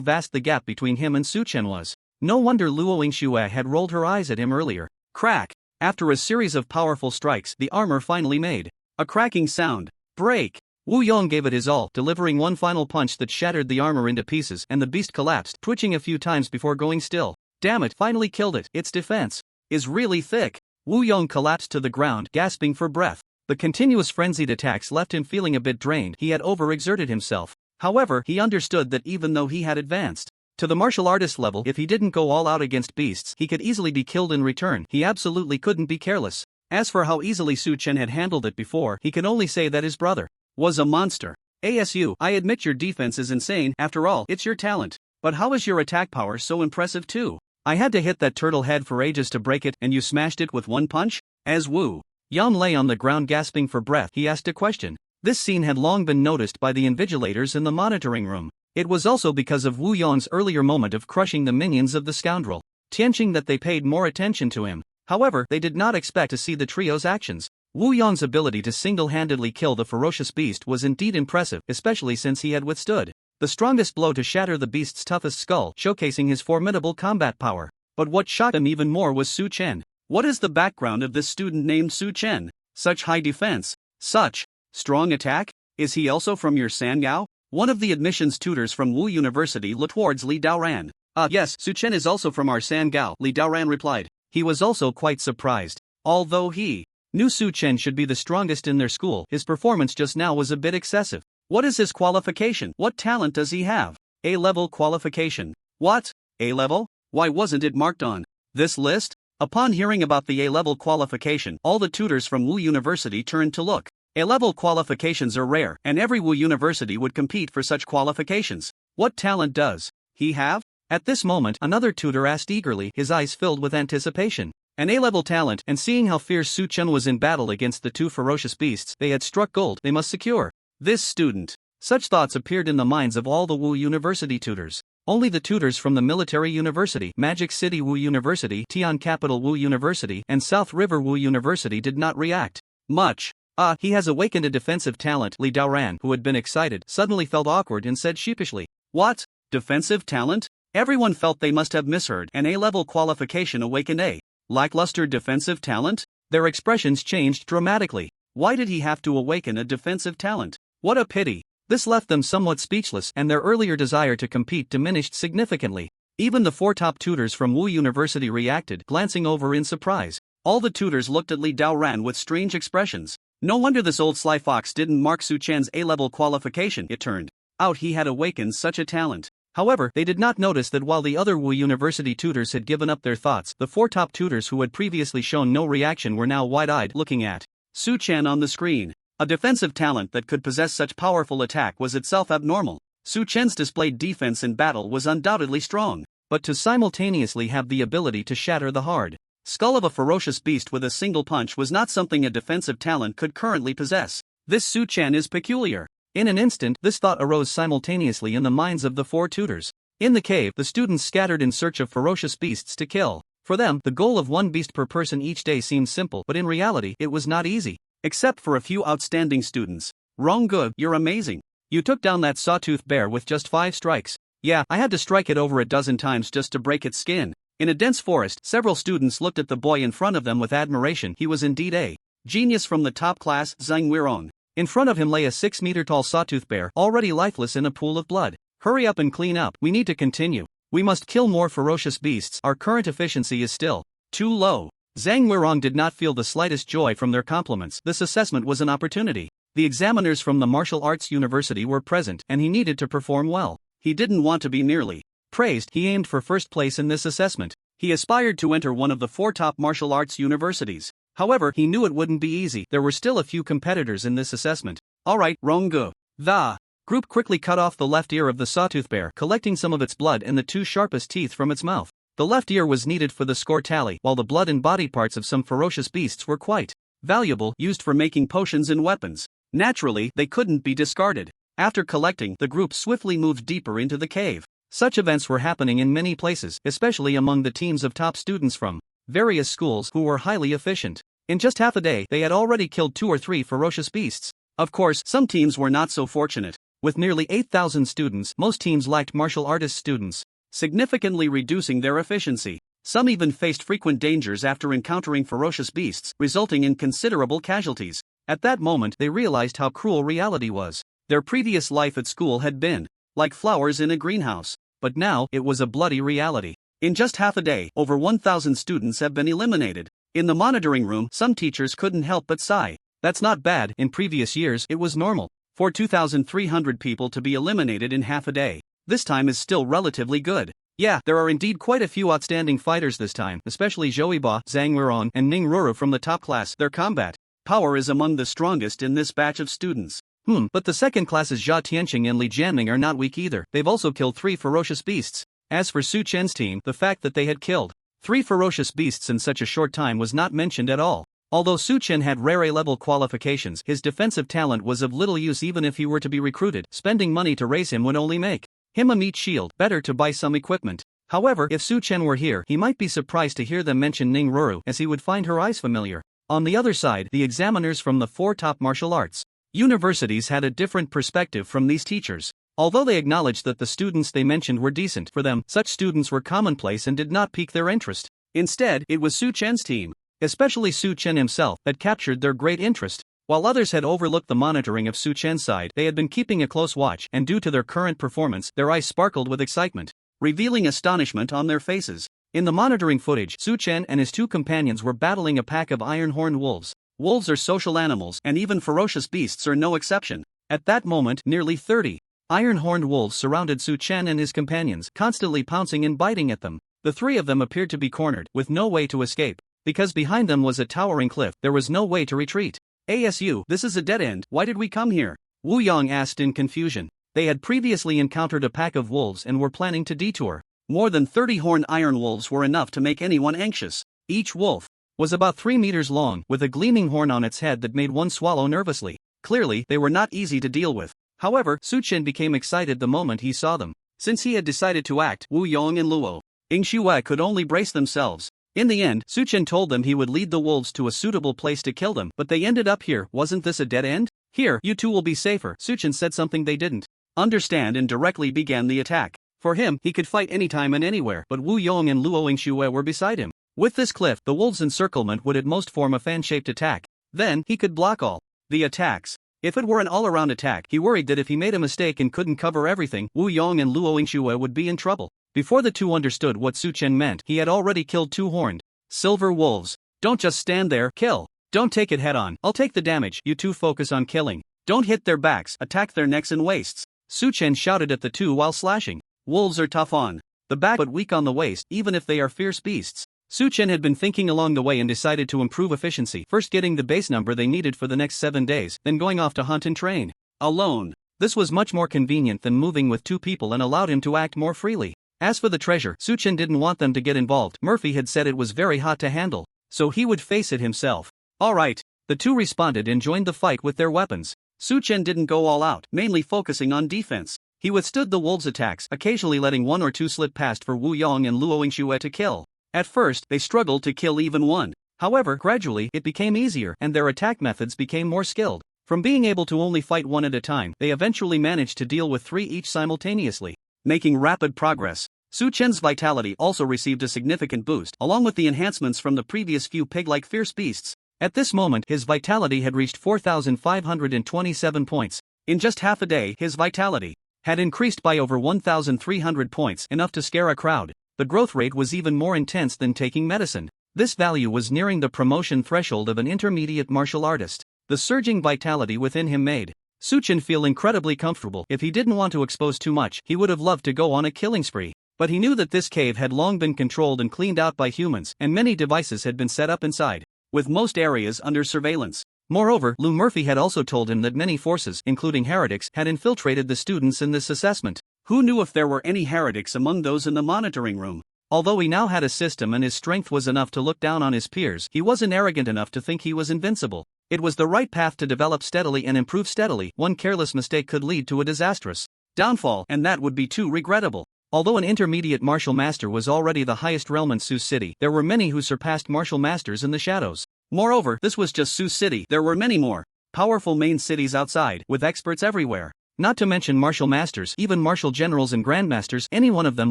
vast the gap between him and Su Chen was. No wonder Luo Yingxue had rolled her eyes at him earlier. Crack! After a series of powerful strikes, the armor finally made a cracking sound. Break! Wu Yong gave it his all, delivering one final punch that shattered the armor into pieces, and the beast collapsed, twitching a few times before going still. Damn it, finally killed it. Its defense is really thick. Wu Yong collapsed to the ground, gasping for breath. The continuous frenzied attacks left him feeling a bit drained. He had overexerted himself. However, he understood that even though he had advanced to the martial artist level, if he didn't go all out against beasts, he could easily be killed in return. He absolutely couldn't be careless. As for how easily Su Chen had handled it before, he can only say that his brother was a monster. ASU, I admit your defense is insane. After all, it's your talent. But how is your attack power so impressive too? I had to hit that turtle head for ages to break it, and you smashed it with one punch? As Wu Yong lay on the ground gasping for breath, he asked a question. This scene had long been noticed by the invigilators in the monitoring room. It was also because of Wu Yong's earlier moment of crushing the minions of the scoundrel Tianqing that they paid more attention to him. However, they did not expect to see the trio's actions. Wu Yong's ability to single-handedly kill the ferocious beast was indeed impressive, especially since he had withstood the strongest blow to shatter the beast's toughest skull, showcasing his formidable combat power. But what shocked him even more was Su Chen. What is the background of this student named Su Chen? Such high defense, such strong attack? Is he also from your Sanyao? One of the admissions tutors from Wu University looked towards Li Daoran. Yes, Su Chen is also from our Sangao, Li Daoran replied. He was also quite surprised. Although he knew Su Chen should be the strongest in their school, his performance just now was a bit excessive. What is his qualification? What talent does he have? A-level qualification. What? A-level? Why wasn't it marked on this list? Upon hearing about the A-level qualification, all the tutors from Wu University turned to look. A-level qualifications are rare, and every Wu University would compete for such qualifications. What talent does he have? At this moment, another tutor asked eagerly, his eyes filled with anticipation. An A-level talent, and seeing how fierce Su Chen was in battle against the two ferocious beasts they had struck gold, they must secure this student. Such thoughts appeared in the minds of all the Wu University tutors. Only the tutors from the Military University, Magic City Wu University, Tian Capital Wu University, and South River Wu University did not react much. He has awakened a defensive talent. Li Daoran, who had been excited, suddenly felt awkward and said sheepishly, "What? Defensive talent?" Everyone felt they must have misheard. An A-level qualification awakened a lackluster defensive talent? Their expressions changed dramatically. Why did he have to awaken a defensive talent? What a pity. This left them somewhat speechless, and their earlier desire to compete diminished significantly. Even the four top tutors from Wu University reacted, glancing over in surprise. All the tutors looked at Li Daoran with strange expressions. No wonder this old sly fox didn't mark Su Chen's A-level qualification. It turned out he had awakened such a talent. However, they did not notice that while the other Wu University tutors had given up their thoughts, the four top tutors who had previously shown no reaction were now wide-eyed looking at Su Chen on the screen. A defensive talent that could possess such powerful attack was itself abnormal. Su Chen's displayed defense in battle was undoubtedly strong, but to simultaneously have the ability to shatter the hard skull of a ferocious beast with a single punch was not something a defensive talent could currently possess. This Su Chen is peculiar. In an instant, this thought arose simultaneously in the minds of the four tutors. In the cave, the students scattered in search of ferocious beasts to kill. For them, the goal of one beast per person each day seemed simple, but in reality, it was not easy. Except for a few outstanding students. Rongge, you're amazing. You took down that sawtooth bear with just 5 strikes. Yeah, I had to strike it over a dozen times just to break its skin. In a dense forest, several students looked at the boy in front of them with admiration. He was indeed a genius from the top class, Zhang Weirong. In front of him lay a 6-meter-tall sawtooth bear, already lifeless in a pool of blood. Hurry up and clean up. We need to continue. We must kill more ferocious beasts. Our current efficiency is still too low. Zhang Weirong did not feel the slightest joy from their compliments. This assessment was an opportunity. The examiners from the Martial Arts University were present, and he needed to perform well. He didn't want to be merely praised. He aimed for first place in this assessment. He aspired to enter one of the 4 top martial arts universities. However, he knew it wouldn't be easy. There were still a few competitors in this assessment. Alright, Rongge. The group quickly cut off the left ear of the sawtooth bear, collecting some of its blood and the 2 sharpest teeth from its mouth. The left ear was needed for the score tally, while the blood and body parts of some ferocious beasts were quite valuable, used for making potions and weapons. Naturally, they couldn't be discarded. After collecting, the group swiftly moved deeper into the cave. Such events were happening in many places, especially among the teams of top students from various schools who were highly efficient. In just half a day, they had already killed 2 or 3 ferocious beasts. Of course, some teams were not so fortunate. With nearly 8,000 students, most teams lacked martial artist students, significantly reducing their efficiency. Some even faced frequent dangers after encountering ferocious beasts, resulting in considerable casualties. At that moment they realized how cruel reality was. Their previous life at school had been like flowers in a greenhouse, but now it was a bloody reality. In just half a day, over 1,000 students have been eliminated. In the monitoring room, some teachers couldn't help but sigh. That's not bad. In previous years it was normal for 2,300 people to be eliminated in half a day. This time is still relatively good. Yeah, there are indeed quite a few outstanding fighters this time, especially Zhouiba, Zhang Weron, and Ning Ruru from the top class. Their combat power is among the strongest in this batch of students. But the second classes Jia Tianqing and Li Jianming are not weak either. They've also killed 3 ferocious beasts. As for Su Chen's team, the fact that they had killed 3 ferocious beasts in such a short time was not mentioned at all. Although Su Chen had rare A-level qualifications, his defensive talent was of little use even if he were to be recruited. Spending money to raise him would only make him a meat shield. Better to buy some equipment. However, if Su Chen were here, he might be surprised to hear them mention Ning Ruru, as he would find her eyes familiar. On the other side, the examiners from the 4 top martial arts universities had a different perspective from these teachers. Although they acknowledged that the students they mentioned were decent, for them, such students were commonplace and did not pique their interest. Instead, it was Su Chen's team, especially Su Chen himself, that captured their great interest. While others had overlooked the monitoring of Su Chen's side, they had been keeping a close watch, and due to their current performance, their eyes sparkled with excitement, revealing astonishment on their faces. In the monitoring footage, Su Chen and his 2 companions were battling a pack of iron-horned wolves. Wolves are social animals, and even ferocious beasts are no exception. At that moment, nearly 30 iron-horned wolves surrounded Su Chen and his companions, constantly pouncing and biting at them. The 3 of them appeared to be cornered, with no way to escape. Because behind them was a towering cliff, there was no way to retreat. ASU, this is a dead end. Why did we come here? Wu Yang asked in confusion. They had previously encountered a pack of wolves and were planning to detour. More than 30 horned iron wolves were enough to make anyone anxious. Each wolf was about 3 meters long, with a gleaming horn on its head that made one swallow nervously. Clearly, they were not easy to deal with. However, Su Chen became excited the moment he saw them. Since he had decided to act, Wu Yong and Luo Yingxue could only brace themselves. In the end, Su Chen told them he would lead the wolves to a suitable place to kill them, but they ended up here. Wasn't this a dead end? Here, you 2 will be safer. Su Chen said something they didn't understand and directly began the attack. For him, he could fight anytime and anywhere, but Wu Yong and Luo Yingxue were beside him. With this cliff, the wolves' encirclement would at most form a fan-shaped attack. Then, he could block all the attacks. If it were an all-around attack, he worried that if he made a mistake and couldn't cover everything, Wu Yong and Luo Yingxue would be in trouble. Before the 2 understood what Su Chen meant, he had already killed 2 horned silver wolves. Don't just stand there, kill. Don't take it head-on. I'll take the damage. You 2 focus on killing. Don't hit their backs, attack their necks and waists. Su Chen shouted at the 2 while slashing. Wolves are tough on the back but weak on the waist, even if they are fierce beasts. Su Chen had been thinking along the way and decided to improve efficiency, first getting the base number they needed for the next 7 days, then going off to hunt and train alone. This was much more convenient than moving with 2 people and allowed him to act more freely. As for the treasure, Su Chen didn't want them to get involved. Murphy had said it was very hot to handle, so he would face it himself. Alright. The 2 responded and joined the fight with their weapons. Su Chen didn't go all out, mainly focusing on defense. He withstood the wolves' attacks, occasionally letting 1 or 2 slip past for Wu Yong and Luo Yingxue to kill. At first, they struggled to kill even one. However, gradually, it became easier, and their attack methods became more skilled. From being able to only fight 1 at a time, they eventually managed to deal with 3 each simultaneously, making rapid progress. Su Chen's vitality also received a significant boost, along with the enhancements from the previous few pig-like fierce beasts. At this moment, his vitality had reached 4,527 points. In just half a day, his vitality had increased by over 1,300 points, enough to scare a crowd. The growth rate was even more intense than taking medicine. This value was nearing the promotion threshold of an intermediate martial artist. The surging vitality within him made Su Chen feel incredibly comfortable. If he didn't want to expose too much, he would have loved to go on a killing spree. But he knew that this cave had long been controlled and cleaned out by humans, and many devices had been set up inside, with most areas under surveillance. Moreover, Lou Murphy had also told him that many forces, including heretics, had infiltrated the students in this assessment. Who knew if there were any heretics among those in the monitoring room? Although he now had a system and his strength was enough to look down on his peers, he wasn't arrogant enough to think he was invincible. It was the right path to develop steadily and improve steadily. One careless mistake could lead to a disastrous downfall, and that would be too regrettable. Although an intermediate martial master was already the highest realm in Sioux City, there were many who surpassed martial masters in the shadows. Moreover, this was just Sioux City. There were many more powerful main cities outside, with experts everywhere. Not to mention martial masters, even martial generals and grandmasters. Any one of them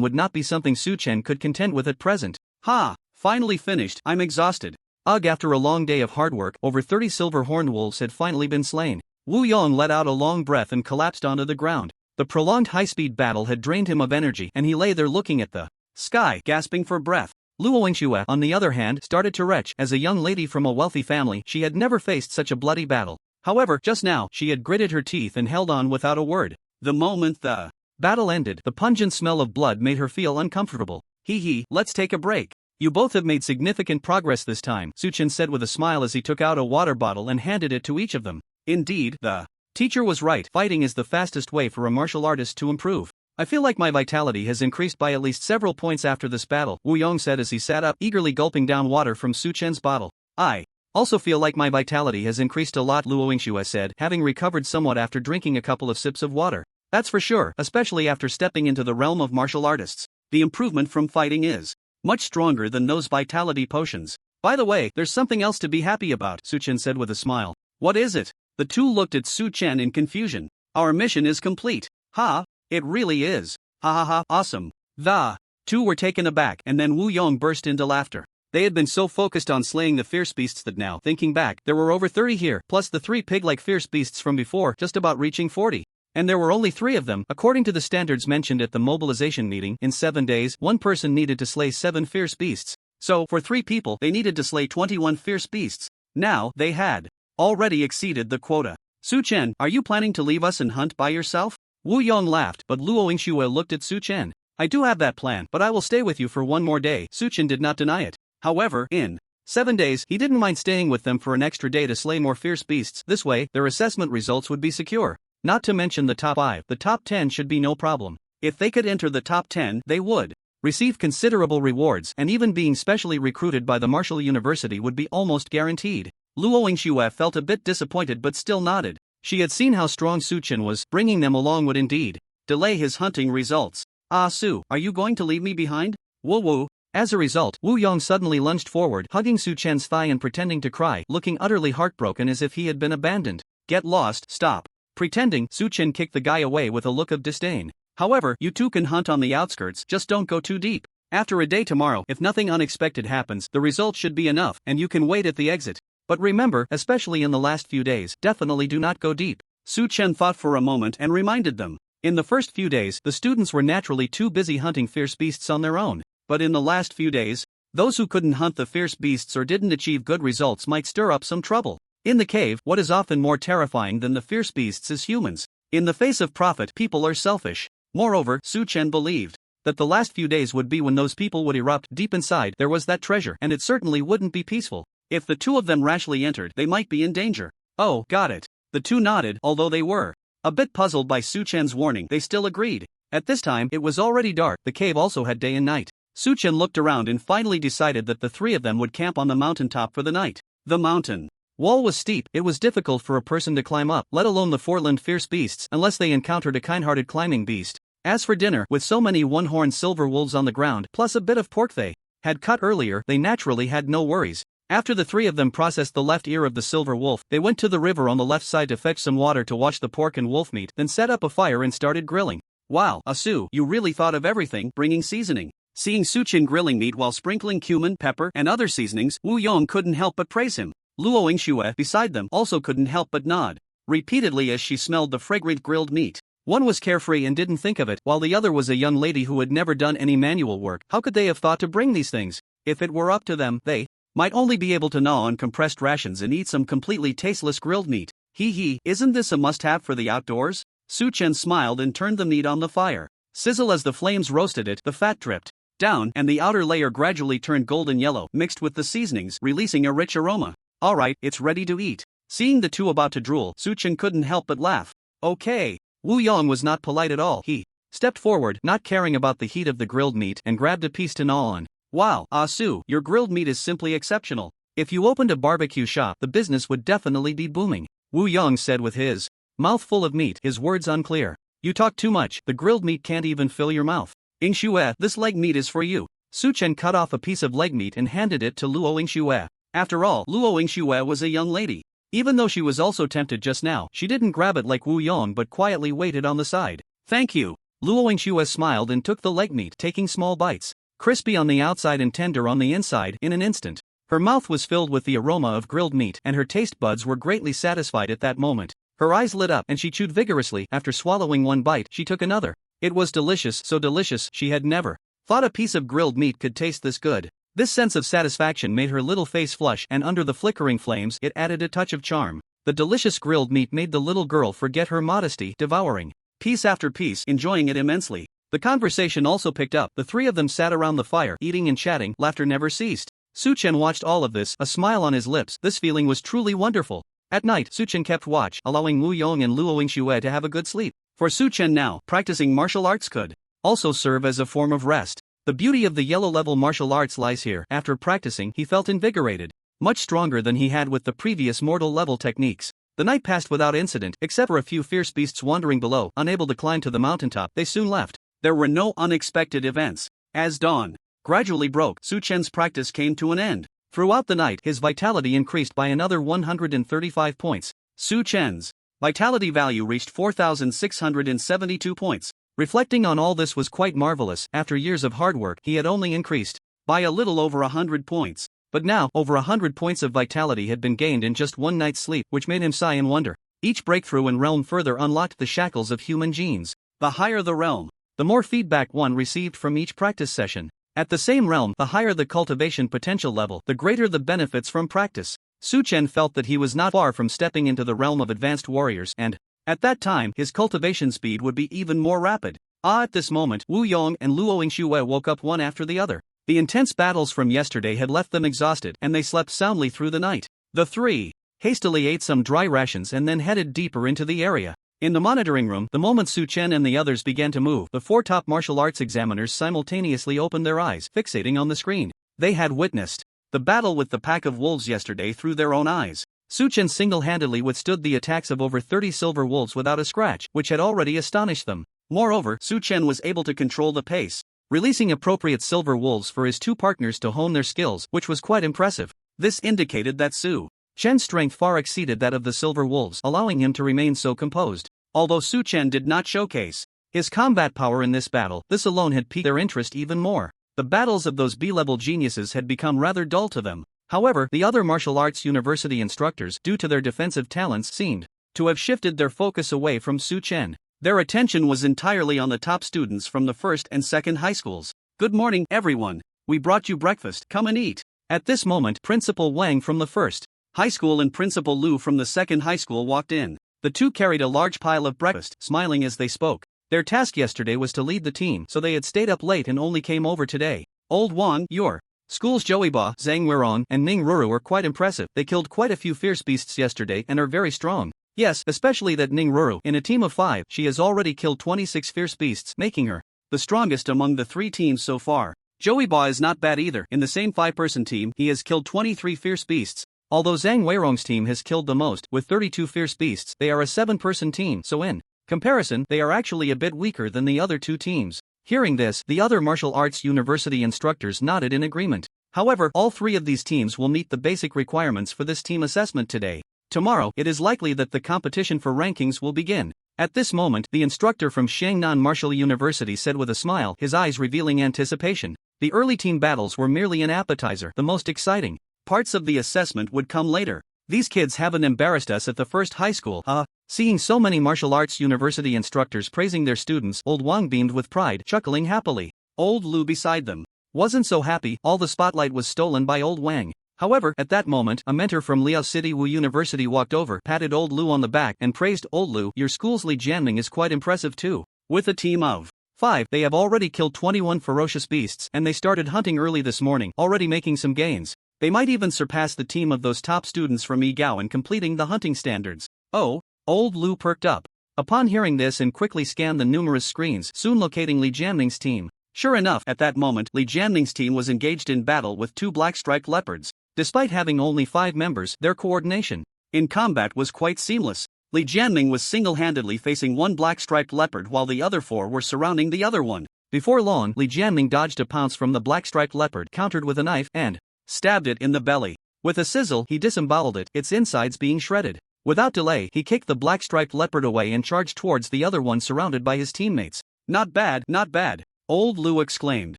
would not be something Su Chen could contend with at present. Ha! Finally finished. I'm exhausted. Ugh, after a long day of hard work, over 30 silver horned wolves had finally been slain. Wu Yong let out a long breath and collapsed onto the ground. The prolonged high-speed battle had drained him of energy and he lay there looking at the sky, gasping for breath. Luo Yingxue, on the other hand, started to retch. As a young lady from a wealthy family, she had never faced such a bloody battle. However, just now, she had gritted her teeth and held on without a word. The moment the battle ended, the pungent smell of blood made her feel uncomfortable. Hee, let's take a break. You both have made significant progress this time, Suchen said with a smile as he took out a water bottle and handed it to each of them. Indeed, the teacher was right. Fighting is the fastest way for a martial artist to improve. I feel like my vitality has increased by at least several points after this battle, Wu Yong said as he sat up, eagerly gulping down water from Su Chen's bottle. I also feel like my vitality has increased a lot, Luo Yingxue said, having recovered somewhat after drinking a couple of sips of water. That's for sure, especially after stepping into the realm of martial artists. The improvement from fighting is much stronger than those vitality potions. By the way, there's something else to be happy about, Su Chen said with a smile. What is it? The two looked at Su Chen in confusion. Our mission is complete. Ha! It really is. Ha, awesome. The two were taken aback and then Wu Yong burst into laughter. They had been so focused on slaying the fierce beasts that now, thinking back, there were over 30 here, plus the 3 pig-like fierce beasts from before, just about reaching 40. And there were only 3 of them, according to the standards mentioned at the mobilization meeting. In 7 days, one person needed to slay 7 fierce beasts. So, for 3 people, they needed to slay 21 fierce beasts. Now, they had already exceeded the quota. Su Chen, are you planning to leave us and hunt by yourself? Wu Yong laughed, but Luo Yingxue looked at Su Chen. I do have that plan, but I will stay with you for one more day. Su Chen did not deny it. However, in 7 days, he didn't mind staying with them for an extra day to slay more fierce beasts. This way, their assessment results would be secure. Not to mention the top 5, the top 10 should be no problem. If they could enter the top 10, they would receive considerable rewards, and even being specially recruited by the Martial University would be almost guaranteed. Luo Yingxue felt a bit disappointed but still nodded. She had seen how strong Su Chen was. Bringing them along would indeed delay his hunting results. Ah Su, are you going to leave me behind? Woo. As a result, Wu Yong suddenly lunged forward, hugging Su Chen's thigh and pretending to cry, looking utterly heartbroken as if he had been abandoned. Get lost, stop. Pretending, Su Chen kicked the guy away with a look of disdain. However, you two can hunt on the outskirts, just don't go too deep. After a day tomorrow, if nothing unexpected happens, the result should be enough, and you can wait at the exit. But remember, especially in the last few days, definitely do not go deep. Su Chen thought for a moment and reminded them. In the first few days, the students were naturally too busy hunting fierce beasts on their own. But in the last few days, those who couldn't hunt the fierce beasts or didn't achieve good results might stir up some trouble. In the cave, what is often more terrifying than the fierce beasts is humans. In the face of profit, people are selfish. Moreover, Su Chen believed that the last few days would be when those people would erupt. Deep inside, there was that treasure, and it certainly wouldn't be peaceful. If the two of them rashly entered, they might be in danger. Oh, got it. The two nodded, although they were a bit puzzled by Su Chen's warning. They still agreed. At this time, it was already dark. The cave also had day and night. Su Chen looked around and finally decided that the 3 of them would camp on the mountaintop for the night. The mountain wall was steep. It was difficult for a person to climb up, let alone the 4-limbed fierce beasts, unless they encountered a kind-hearted climbing beast. As for dinner, with so many one-horned silver wolves on the ground, plus a bit of pork they had cut earlier, they naturally had no worries. After the 3 of them processed the left ear of the silver wolf, they went to the river on the left side to fetch some water to wash the pork and wolf meat, then set up a fire and started grilling. Wow, Asu, you really thought of everything, bringing seasoning. Seeing Su Chen grilling meat while sprinkling cumin, pepper, and other seasonings, Wu Yong couldn't help but praise him. Luo Yingxue, beside them, also couldn't help but nod repeatedly as she smelled the fragrant grilled meat. One was carefree and didn't think of it, while the other was a young lady who had never done any manual work. How could they have thought to bring these things? If it were up to them, they might only be able to gnaw on compressed rations and eat some completely tasteless grilled meat. Isn't this a must-have for the outdoors? Su Chen smiled and turned the meat on the fire. Sizzle as the flames roasted it, the fat dripped down and the outer layer gradually turned golden yellow, mixed with the seasonings, releasing a rich aroma. Alright, it's ready to eat. Seeing the two about to drool, Su Chen couldn't help but laugh. Okay. Wu Yong was not polite at all. He stepped forward, not caring about the heat of the grilled meat, and grabbed a piece to gnaw on. Wow, Su, your grilled meat is simply exceptional. If you opened a barbecue shop, the business would definitely be booming. Wu Yong said with his mouth full of meat, his words unclear. You talk too much, the grilled meat can't even fill your mouth. Yingxue, this leg meat is for you. Su Chen cut off a piece of leg meat and handed it to Luo Yingxue. After all, Luo Yingxue was a young lady. Even though she was also tempted just now, she didn't grab it like Wu Yong but quietly waited on the side. Thank you. Luo Yingxue smiled and took the leg meat, taking small bites. Crispy on the outside and tender on the inside in an instant. Her mouth was filled with the aroma of grilled meat and her taste buds were greatly satisfied at that moment. Her eyes lit up and she chewed vigorously. After swallowing one bite, she took another. It was delicious, so delicious she had never thought a piece of grilled meat could taste this good. This sense of satisfaction made her little face flush, and under the flickering flames it added a touch of charm. The delicious grilled meat made the little girl forget her modesty, devouring piece after piece, enjoying it immensely. The conversation also picked up. The three of them sat around the fire, eating and chatting. Laughter never ceased. Su-chen watched all of this, a smile on his lips. This feeling was truly wonderful. At night, Su-chen kept watch, allowing Wu Yong and Luo Yingxue to have a good sleep. For Su-chen now, practicing martial arts could also serve as a form of rest. The beauty of the yellow-level martial arts lies here. After practicing, he felt invigorated, much stronger than he had with the previous mortal-level techniques. The night passed without incident, except for a few fierce beasts wandering below. Unable to climb to the mountaintop, they soon left. There were no unexpected events. As dawn gradually broke, Su-chen's practice came to an end. Throughout the night, his vitality increased by another 135 points. Su-chen's vitality value reached 4,672 points. Reflecting on all this was quite marvelous. After years of hard work, he had only increased by a little over 100 points. But now, over 100 points of vitality had been gained in just one night's sleep, which made him sigh in wonder. Each breakthrough in realm further unlocked the shackles of human genes. The higher the realm, the more feedback one received from each practice session. At the same realm, the higher the cultivation potential level, the greater the benefits from practice. Su-chen felt that he was not far from stepping into the realm of advanced warriors, and at that time, his cultivation speed would be even more rapid. At this moment, Wu Yong and Luo Yingxue woke up one after the other. The intense battles from yesterday had left them exhausted, and they slept soundly through the night. The three hastily ate some dry rations and then headed deeper into the area. In the monitoring room, the moment Su-chen and the others began to move, the four top martial arts examiners simultaneously opened their eyes, fixating on the screen. They had witnessed the battle with the pack of wolves yesterday through their own eyes. Su-chen single-handedly withstood the attacks of over 30 silver wolves without a scratch, which had already astonished them. Moreover, Su-chen was able to control the pace, releasing appropriate silver wolves for his two partners to hone their skills, which was quite impressive. This indicated that Su-chen's strength far exceeded that of the silver wolves, allowing him to remain so composed. Although Su-chen did not showcase his combat power in this battle, this alone had piqued their interest even more. The battles of those B-level geniuses had become rather dull to them. However, the other martial arts university instructors, due to their defensive talents, seemed to have shifted their focus away from Su-chen. Their attention was entirely on the top students from the first and second high schools. "Good morning, everyone. We brought you breakfast. Come and eat." At this moment, Principal Wang from the first high school and Principal Lu from the second high school walked in. The two carried a large pile of breakfast, smiling as they spoke. Their task yesterday was to lead the team, so they had stayed up late and only came over today. "Old Wang, your school's Joeyba, Zhang Weirong, and Ning Ruru are quite impressive. They killed quite a few fierce beasts yesterday and are very strong." "Yes, especially that Ning Ruru. In a team of 5, she has already killed 26 fierce beasts, making her the strongest among the 3 teams so far. Joeyba is not bad either. In the same 5-person team, he has killed 23 fierce beasts. Although Zhang Weirong's team has killed the most, with 32 fierce beasts, they are a 7-person team, so in comparison, they are actually a bit weaker than the other 2 teams." Hearing this, the other martial arts university instructors nodded in agreement. However, all 3 of these teams will meet the basic requirements for this team assessment today. Tomorrow, it is likely that the competition for rankings will begin. At this moment, the instructor from Shangnan Martial University said with a smile, his eyes revealing anticipation. The early team battles were merely an appetizer. The most exciting parts of the assessment would come later. "These kids haven't embarrassed us at the first high school, huh?" Seeing so many martial arts university instructors praising their students, Old Wang beamed with pride, chuckling happily. Old Lu beside them wasn't so happy. All the spotlight was stolen by Old Wang. However, at that moment, a mentor from Liao City Wu University walked over, patted Old Lu on the back, and praised Old Lu. "Your school's Li Jianming is quite impressive too. With a team of 5, they have already killed 21 ferocious beasts, and they started hunting early this morning, already making some gains. They might even surpass the team of those top students from Yigao in completing the hunting standards." "Oh?" Old Lu perked up upon hearing this and quickly scanned the numerous screens, soon locating Li Jianming's team. Sure enough, at that moment, Li Jianming's team was engaged in battle with 2 black-striped leopards. Despite having only 5 members, their coordination in combat was quite seamless. Li Jianming was single-handedly facing one black-striped leopard while the other 4 were surrounding the other one. Before long, Li Jianming dodged a pounce from the black-striped leopard, countered with a knife, and stabbed it in the belly. With a sizzle, he disemboweled it, its insides being shredded. Without delay, he kicked the black-striped leopard away and charged towards the other one surrounded by his teammates. "Not bad, not bad," Old Lu exclaimed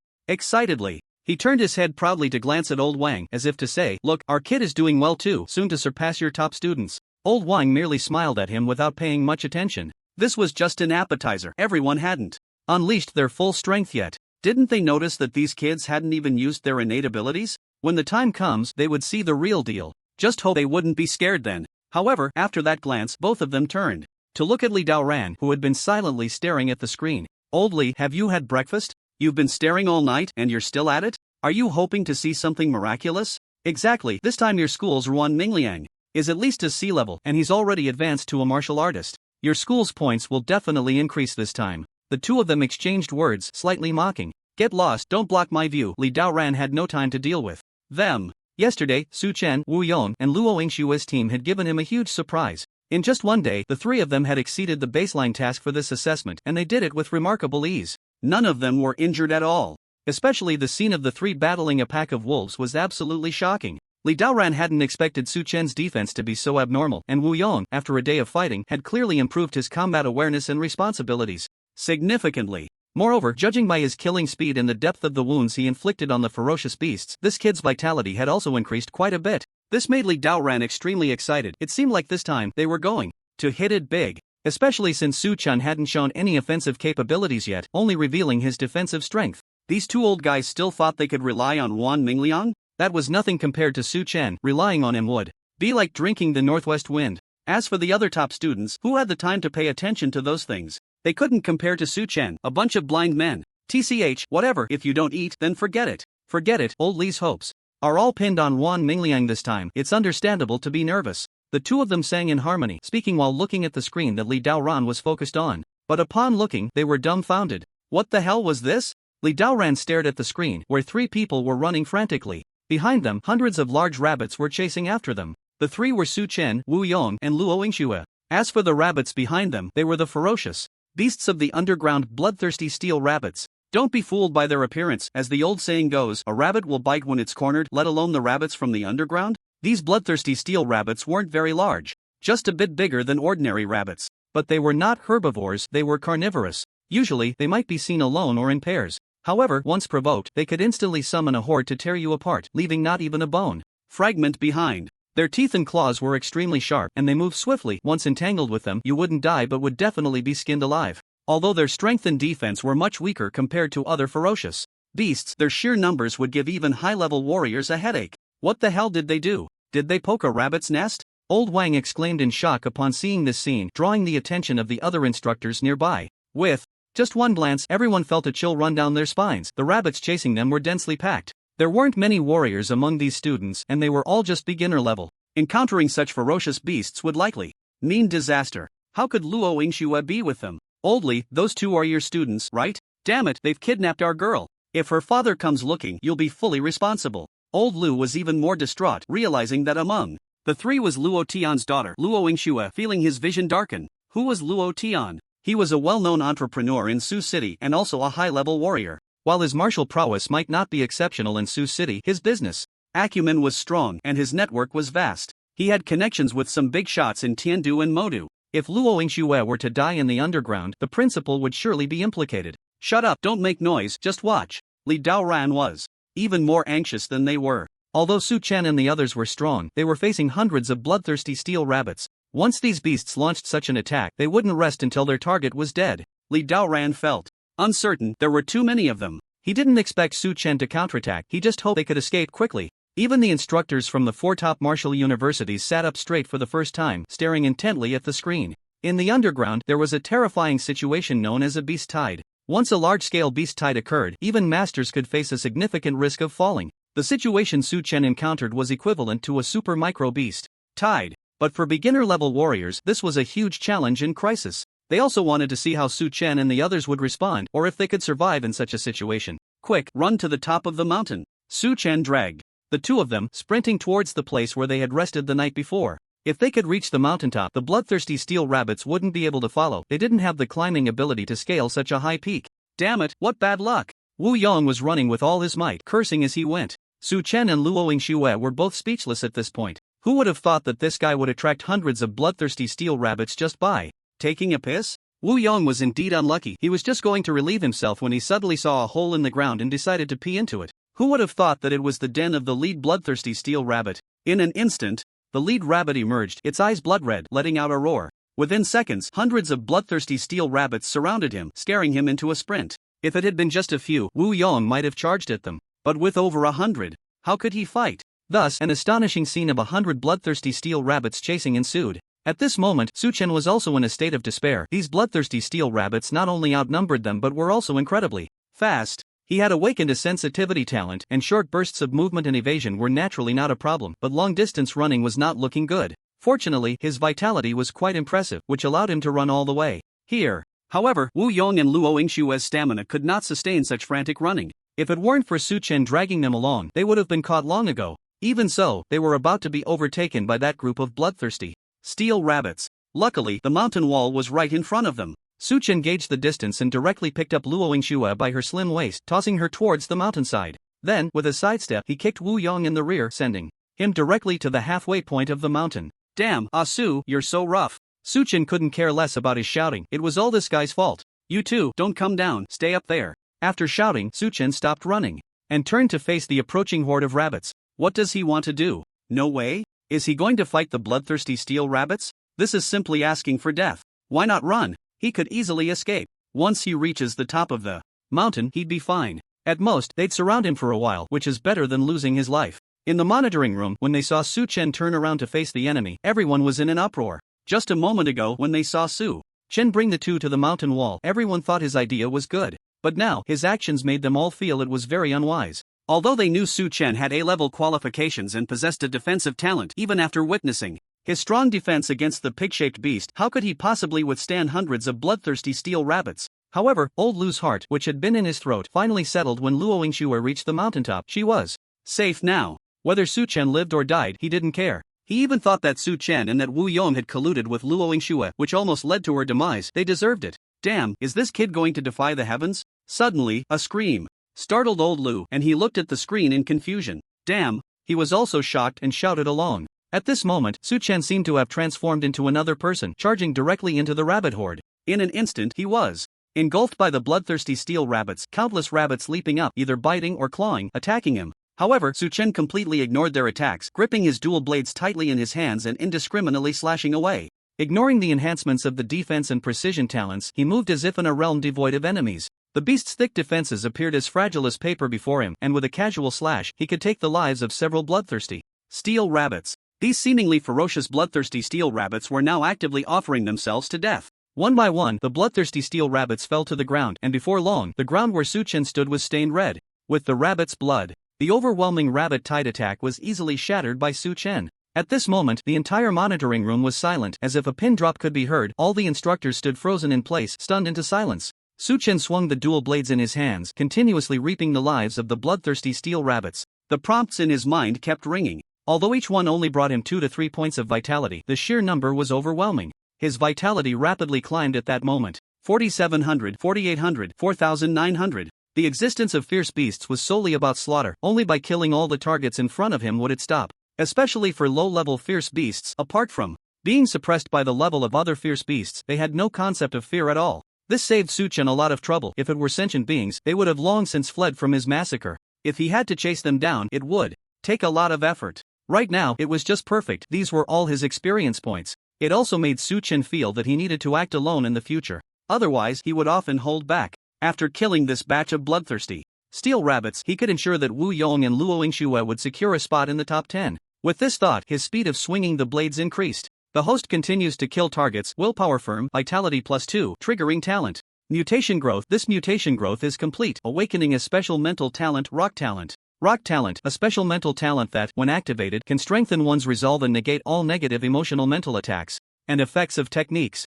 excitedly. He turned his head proudly to glance at old Wang as if to say, "Look, our kid is doing well too, soon to surpass your top students." Old Wang merely smiled at him without paying much attention. This was just an appetizer. Everyone hadn't unleashed their full strength yet. Didn't they notice that these kids hadn't even used their innate abilities? When the time comes, they would see the real deal. Just hope they wouldn't be scared then. However, after that glance, both of them turned to look at Li Daoran, who had been silently staring at the screen. "Old Li, have you had breakfast? You've been staring all night and you're still at it? Are you hoping to see something miraculous?" "Exactly, this time your school's Ruan Mingliang is at least his sea level and he's already advanced to a martial artist. Your school's points will definitely increase this time." The two of them exchanged words, slightly mocking. "Get lost, don't block my view." Li Daoran had no time to deal with them. Yesterday, Su Chen, Wu Yong, and Luo Yingshua's team had given him a huge surprise. In just one day, the three of them had exceeded the baseline task for this assessment, and they did it with remarkable ease. None of them were injured at all. Especially the scene of the three battling a pack of wolves was absolutely shocking. Li Daoran hadn't expected Su Chen's defense to be so abnormal, and Wu Yong, after a day of fighting, had clearly improved his combat awareness and responsibilities significantly. Moreover, judging by his killing speed and the depth of the wounds he inflicted on the ferocious beasts, this kid's vitality had also increased quite a bit. This made Li Daoran extremely excited. It seemed like this time they were going to hit it big, especially since Su Chen hadn't shown any offensive capabilities yet, only revealing his defensive strength. These two old guys still thought they could rely on Wan Mingliang? That was nothing compared to Su Chen. Relying on him would be like drinking the northwest wind. As for the other top students, who had the time to pay attention to those things? They couldn't compare to Su Chen, a bunch of blind men. TCH, whatever, if you don't eat, then forget it. Forget it, old Li's hopes are all pinned on Wan Mingliang this time. It's understandable to be nervous. The two of them sang in harmony, speaking while looking at the screen that Li Daoran was focused on. But upon looking, they were dumbfounded. What the hell was this? Li Daoran stared at the screen, where three people were running frantically. Behind them, hundreds of large rabbits were chasing after them. The three were Su Chen, Wu Yong, and Luo Yingxue. As for the rabbits behind them, they were the ferocious beasts of the underground, bloodthirsty steel rabbits. Don't be fooled by their appearance. As the old saying goes, a rabbit will bite when it's cornered, let alone the rabbits from the underground. These bloodthirsty steel rabbits weren't very large, just a bit bigger than ordinary rabbits. But they were not herbivores, they were carnivorous. Usually, they might be seen alone or in pairs. However, once provoked, they could instantly summon a horde to tear you apart, leaving not even a bone fragment behind. Their teeth and claws were extremely sharp, and they moved swiftly. Once entangled with them, you wouldn't die but would definitely be skinned alive. Although their strength and defense were much weaker compared to other ferocious beasts, their sheer numbers would give even high-level warriors a headache. What the hell did they do? Did they poke a rabbit's nest? Old Wang exclaimed in shock upon seeing this scene, drawing the attention of the other instructors nearby. With just one glance, everyone felt a chill run down their spines. The rabbits chasing them were densely packed. There weren't many warriors among these students, and they were all just beginner level. Encountering such ferocious beasts would likely mean disaster. How could Luo Yingxue be with them? "Old Li, those two are your students, right? Damn it, they've kidnapped our girl. If her father comes looking, you'll be fully responsible." Old Lu was even more distraught, realizing that among the three was Luo Tian's daughter. Luo Yingxue, feeling his vision darken. Who was Luo Tian? He was a well-known entrepreneur in Sioux City and also a high-level warrior. While his martial prowess might not be exceptional in Sioux City, his business acumen was strong and his network was vast. He had connections with some big shots in Tiandu and Modu. If Luo Yingxue were to die in the underground, the principal would surely be implicated. "Shut up, don't make noise, just watch." Li Daoran was even more anxious than they were. Although Su Chen and the others were strong, they were facing hundreds of bloodthirsty steel rabbits. Once these beasts launched such an attack, they wouldn't rest until their target was dead. Li Daoran felt uncertain. There were too many of them. He didn't expect Su Chen to counterattack, he just hoped they could escape quickly. Even the instructors from the four top martial universities sat up straight for the first time, staring intently at the screen. In the underground, there was a terrifying situation known as a beast tide. Once a large-scale beast tide occurred, even masters could face a significant risk of falling. The situation Su Chen encountered was equivalent to a super micro beast tide. But for beginner-level warriors, this was a huge challenge and crisis. They also wanted to see how Su Chen and the others would respond, or if they could survive in such a situation. "Quick, run to the top of the mountain." Su Chen dragged the two of them, sprinting towards the place where they had rested the night before. If they could reach the mountaintop, the bloodthirsty steel rabbits wouldn't be able to follow. They didn't have the climbing ability to scale such a high peak. Damn it, what bad luck! Wu Yong was running with all his might, cursing as he went. Su Chen and Luo Yingxue were both speechless at this point. Who would have thought that this guy would attract hundreds of bloodthirsty steel rabbits just by taking a piss? Wu Yong was indeed unlucky. He was just going to relieve himself when he suddenly saw a hole in the ground and decided to pee into it. Who would have thought that it was the den of the lead bloodthirsty steel rabbit? In an instant, the lead rabbit emerged, its eyes blood red, letting out a roar. Within seconds, hundreds of bloodthirsty steel rabbits surrounded him, scaring him into a sprint. If it had been just a few, Wu Yong might have charged at them. But with over 100, how could he fight? Thus, an astonishing scene of 100 bloodthirsty steel rabbits chasing ensued. At this moment, Su Chen was also in a state of despair. These bloodthirsty steel rabbits not only outnumbered them but were also incredibly fast. He had awakened a sensitivity talent, and short bursts of movement and evasion were naturally not a problem, but long-distance running was not looking good. Fortunately, his vitality was quite impressive, which allowed him to run all the way. Here, however, Wu Yong and Luo Yingshue's stamina could not sustain such frantic running. If it weren't for Su Chen dragging them along, they would have been caught long ago. Even so, they were about to be overtaken by that group of bloodthirsty steel rabbits. Luckily, the mountain wall was right in front of them. Su Chen gauged the distance and directly picked up Luo Yingxue by her slim waist, tossing her towards the mountainside. Then, with a sidestep, he kicked Wu Yong in the rear, sending him directly to the halfway point of the mountain. Damn, Ah Su, you're so rough. Su Chen couldn't care less about his shouting. It was all this guy's fault. You two, don't come down, stay up there. After shouting, Su Chen stopped running and turned to face the approaching horde of rabbits. What does he want to do? No way? Is he going to fight the bloodthirsty steel rabbits? This is simply asking for death. Why not run? He could easily escape. Once he reaches the top of the mountain, he'd be fine. At most, they'd surround him for a while, which is better than losing his life. In the monitoring room, when they saw Su Chen turn around to face the enemy, everyone was in an uproar. Just a moment ago, when they saw Su Chen bring the two to the mountain wall, everyone thought his idea was good. But now, his actions made them all feel it was very unwise. Although they knew Su Chen had A-level qualifications and possessed a defensive talent, even after witnessing his strong defense against the pig-shaped beast, how could he possibly withstand hundreds of bloodthirsty steel rabbits? However, old Lu's heart, which had been in his throat, finally settled when Luo Yingxue reached the mountaintop. She was safe now. Whether Su Chen lived or died, he didn't care. He even thought that Su Chen and that Wu Yong had colluded with Luo Yingxue, which almost led to her demise. They deserved it. Damn, is this kid going to defy the heavens? Suddenly, a scream startled old Lu, and he looked at the screen in confusion. Damn, he was also shocked and shouted along. At this moment, Su Chen seemed to have transformed into another person, charging directly into the rabbit horde. In an instant, he was engulfed by the bloodthirsty steel rabbits, countless rabbits leaping up, either biting or clawing, attacking him. However, Su Chen completely ignored their attacks, gripping his dual blades tightly in his hands and indiscriminately slashing away. Ignoring the enhancements of the defense and precision talents, he moved as if in a realm devoid of enemies. The beast's thick defenses appeared as fragile as paper before him, and with a casual slash, he could take the lives of several bloodthirsty steel rabbits. These seemingly ferocious bloodthirsty steel rabbits were now actively offering themselves to death. One by one, the bloodthirsty steel rabbits fell to the ground, and before long, the ground where Su Chen stood was stained red with the rabbit's blood. The overwhelming rabbit tide attack was easily shattered by Su Chen. At this moment, the entire monitoring room was silent, as if a pin drop could be heard. All the instructors stood frozen in place, stunned into silence. Su Chen swung the dual blades in his hands, continuously reaping the lives of the bloodthirsty steel rabbits. The prompts in his mind kept ringing. Although each one only brought him 2 to 3 points of vitality, the sheer number was overwhelming. His vitality rapidly climbed at that moment. 4,700, 4,800, 4,900. The existence of fierce beasts was solely about slaughter. Only by killing all the targets in front of him would it stop. Especially for low-level fierce beasts, apart from being suppressed by the level of other fierce beasts, they had no concept of fear at all. This saved Su Chen a lot of trouble. If it were sentient beings, they would have long since fled from his massacre. If he had to chase them down, it would take a lot of effort. Right now, it was just perfect. These were all his experience points. It also made Su Chen feel that he needed to act alone in the future. Otherwise, he would often hold back. After killing this batch of bloodthirsty steel rabbits, he could ensure that Wu Yong and Luo Yingxue would secure a spot in the top 10. With this thought, his speed of swinging the blades increased. The host continues to kill targets. Willpower firm, vitality +2, triggering talent. Mutation growth. This mutation growth is complete, awakening a special mental talent, rock talent. Rock talent, a special mental talent that, when activated, can strengthen one's resolve and negate all negative emotional mental attacks and effects of techniques.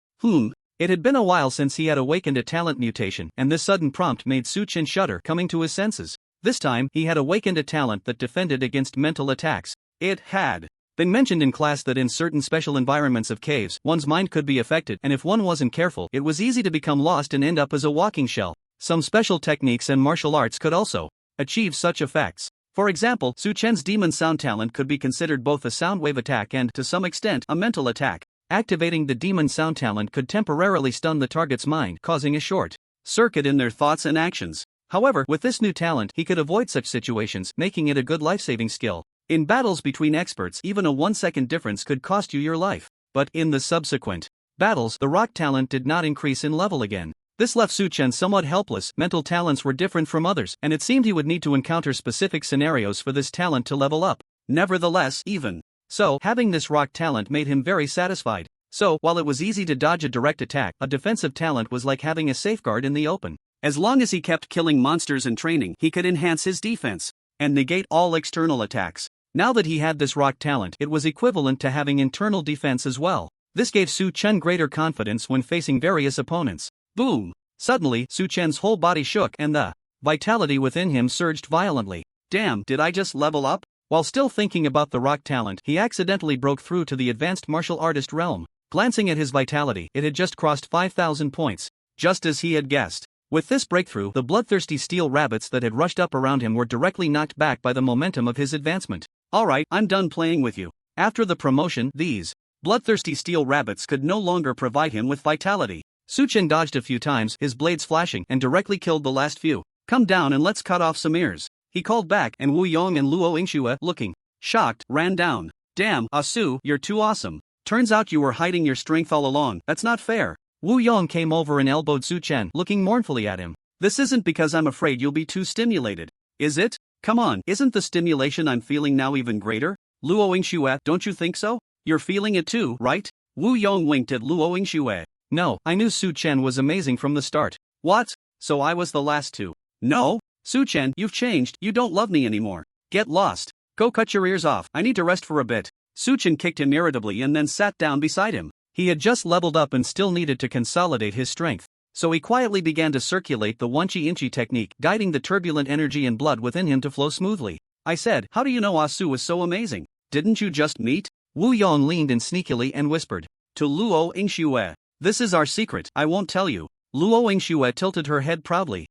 It had been a while since he had awakened a talent mutation, and this sudden prompt made Su Chen shudder, coming to his senses. This time, he had awakened a talent that defended against mental attacks. It had been mentioned in class that in certain special environments of caves, one's mind could be affected, and if one wasn't careful, it was easy to become lost and end up as a walking shell. Some special techniques and martial arts could also achieve such effects. For example, Su Chen's demon sound talent could be considered both a sound wave attack and, to some extent, a mental attack. Activating the demon sound talent could temporarily stun the target's mind, causing a short circuit in their thoughts and actions. However, with this new talent, he could avoid such situations, making it a good life-saving skill. In battles between experts, even a 1-second difference could cost you your life. But in the subsequent battles, the rock talent did not increase in level again. This left Su Chen somewhat helpless. Mental talents were different from others, and it seemed he would need to encounter specific scenarios for this talent to level up. Nevertheless, even so, having this rock talent made him very satisfied. So, while it was easy to dodge a direct attack, a defensive talent was like having a safeguard in the open. As long as he kept killing monsters and training, he could enhance his defense and negate all external attacks. Now that he had this rock talent, it was equivalent to having internal defense as well. This gave Su Chen greater confidence when facing various opponents. Boom! Suddenly, Su Chen's whole body shook and the vitality within him surged violently. Damn, did I just level up? While still thinking about the rock talent, he accidentally broke through to the advanced martial artist realm. Glancing at his vitality, it had just crossed 5,000 points. Just as he had guessed. With this breakthrough, the bloodthirsty steel rabbits that had rushed up around him were directly knocked back by the momentum of his advancement. Alright, I'm done playing with you. After the promotion, these bloodthirsty steel rabbits could no longer provide him with vitality. Su Chen dodged a few times, his blades flashing, and directly killed the last few. Come down and let's cut off some ears. He called back, and Wu Yong and Luo Yingxue, looking shocked, ran down. Damn, Su, you're too awesome. Turns out you were hiding your strength all along. That's not fair. Wu Yong came over and elbowed Su Chen, looking mournfully at him. This isn't because I'm afraid you'll be too stimulated. Is it? Come on, isn't the stimulation I'm feeling now even greater? Luo Yingxue, don't you think so? You're feeling it too, right? Wu Yong winked at Luo Yingxue. No, I knew Su Chen was amazing from the start. What? So I was the last to. No? Su Chen, you've changed, you don't love me anymore. Get lost. Go cut your ears off, I need to rest for a bit. Su Chen kicked him irritably and then sat down beside him. He had just leveled up and still needed to consolidate his strength. So he quietly began to circulate the Wanchi-Inchi technique, guiding the turbulent energy and blood within him to flow smoothly. I said, how do you know Su was so amazing? Didn't you just meet? Wu Yong leaned in sneakily and whispered. To Luo Yingxue. This is our secret, I won't tell you. Luo Yingxue tilted her head proudly.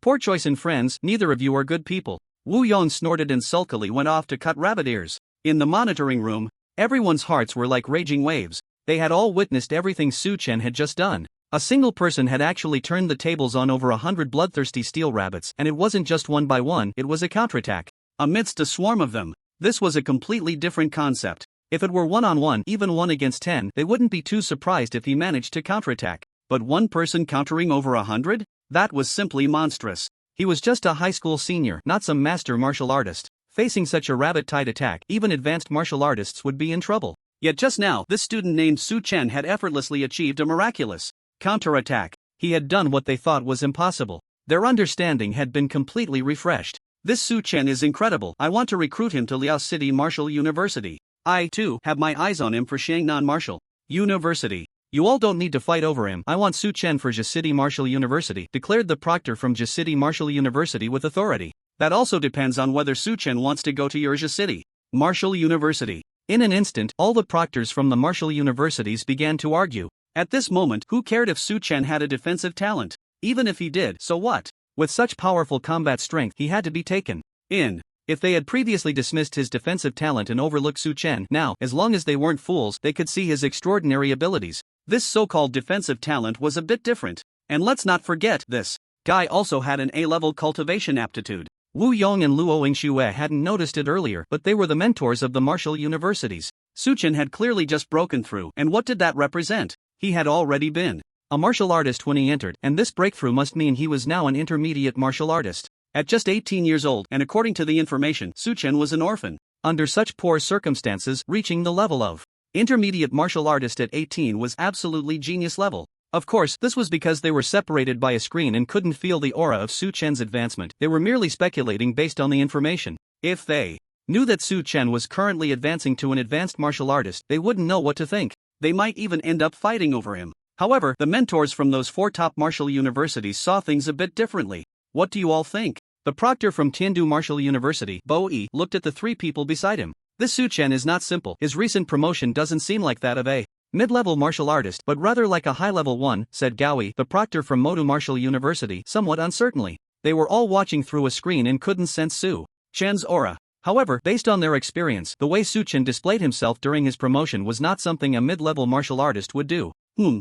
Poor choice in friends, neither of you are good people. Wu Yong snorted and sulkily went off to cut rabbit ears. In the monitoring room, everyone's hearts were like raging waves. They had all witnessed everything Su Chen had just done. A single person had actually turned the tables on over 100 bloodthirsty steel rabbits, and it wasn't just one by one, it was a counterattack. Amidst a swarm of them, this was a completely different concept. If it were one-on-one, even 1 against 10, they wouldn't be too surprised if he managed to counterattack. But one person countering over 100? That was simply monstrous. He was just a high school senior, not some master martial artist. Facing such a rabbit-tied attack, even advanced martial artists would be in trouble. Yet just now, this student named Su Chen had effortlessly achieved a miraculous counterattack. He had done what they thought was impossible. Their understanding had been completely refreshed. This Su Chen is incredible. I want to recruit him to Liao City Martial University. I, too, have my eyes on him for Shangnan Martial University. You all don't need to fight over him. I want Su Chen for Jia City Martial University, declared the proctor from Jia City Martial University with authority. That also depends on whether Su Chen wants to go to your Jia City Martial University. In an instant, all the proctors from the martial universities began to argue. At this moment, who cared if Su Chen had a defensive talent? Even if he did, so what? With such powerful combat strength, he had to be taken in. If they had previously dismissed his defensive talent and overlooked Su Chen, now, as long as they weren't fools, they could see his extraordinary abilities. This so-called defensive talent was a bit different. And let's not forget, this guy also had an A-level cultivation aptitude. Wu Yong and Luo Yingxue hadn't noticed it earlier, but they were the mentors of the martial universities. Su Chen had clearly just broken through, and what did that represent? He had already been a martial artist when he entered, and this breakthrough must mean he was now an intermediate martial artist. At just 18 years old, and according to the information, Su Chen was an orphan. Under such poor circumstances, reaching the level of intermediate martial artist at 18 was absolutely genius level. Of course, this was because they were separated by a screen and couldn't feel the aura of Su Chen's advancement. They were merely speculating based on the information. If they knew that Su Chen was currently advancing to an advanced martial artist, they wouldn't know what to think. They might even end up fighting over him. However, the mentors from those 4 top martial universities saw things a bit differently. What do you all think? The proctor from Tiandu Martial University, Bo Yi, looked at the 3 people beside him. This Su Chen is not simple. His recent promotion doesn't seem like that of a mid-level martial artist, but rather like a high-level one, said Gaoi, the proctor from Modu Martial University, somewhat uncertainly. They were all watching through a screen and couldn't sense Su Chen's aura. However, based on their experience, the way Su Chen displayed himself during his promotion was not something a mid-level martial artist would do.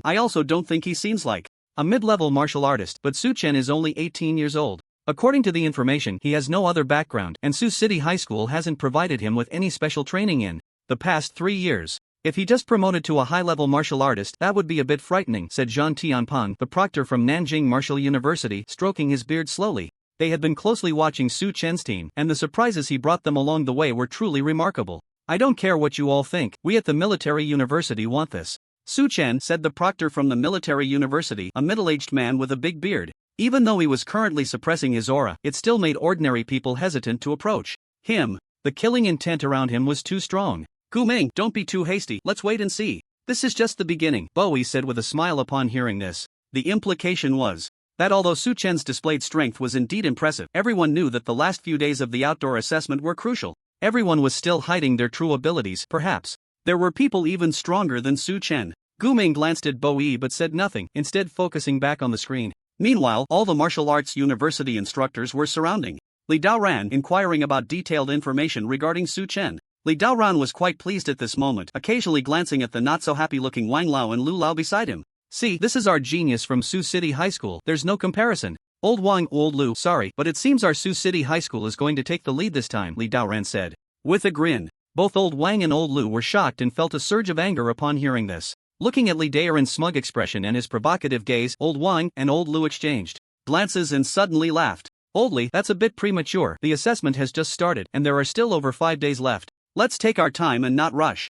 I also don't think he seems like a mid-level martial artist, but Su Chen is only 18 years old. According to the information, he has no other background, and Sioux City High School hasn't provided him with any special training in the past 3 years. If he just promoted to a high-level martial artist, that would be a bit frightening, said Zhang Tianpeng, the proctor from Nanjing Martial University, stroking his beard slowly. They had been closely watching Su Chen's team, and the surprises he brought them along the way were truly remarkable. I don't care what you all think, we at the military university want this. Su Chen, said the proctor from the military university, a middle-aged man with a big beard. Even though he was currently suppressing his aura, it still made ordinary people hesitant to approach him. The killing intent around him was too strong. Gu Ming, don't be too hasty, let's wait and see. This is just the beginning, Bowie said with a smile upon hearing this. The implication was that although Su Chen's displayed strength was indeed impressive, everyone knew that the last few days of the outdoor assessment were crucial. Everyone was still hiding their true abilities, perhaps. There were people even stronger than Su Chen. Gu Ming glanced at Bowie but said nothing, instead focusing back on the screen. Meanwhile, all the martial arts university instructors were surrounding Li Daoran, inquiring about detailed information regarding Su Chen. Li Daoran was quite pleased at this moment, occasionally glancing at the not-so-happy-looking Wang Lao and Lu Lao beside him. See, this is our genius from Sioux City High School, there's no comparison. Old Wang, old Lu, sorry, but it seems our Sioux City High School is going to take the lead this time, Li Daoran said. With a grin. Both old Wang and old Lu were shocked and felt a surge of anger upon hearing this. Looking at Li Daoran's smug expression and his provocative gaze, old Wang and old Lu exchanged glances and suddenly laughed. Old Li, that's a bit premature, the assessment has just started and there are still over 5 days left. Let's take our time and not rush.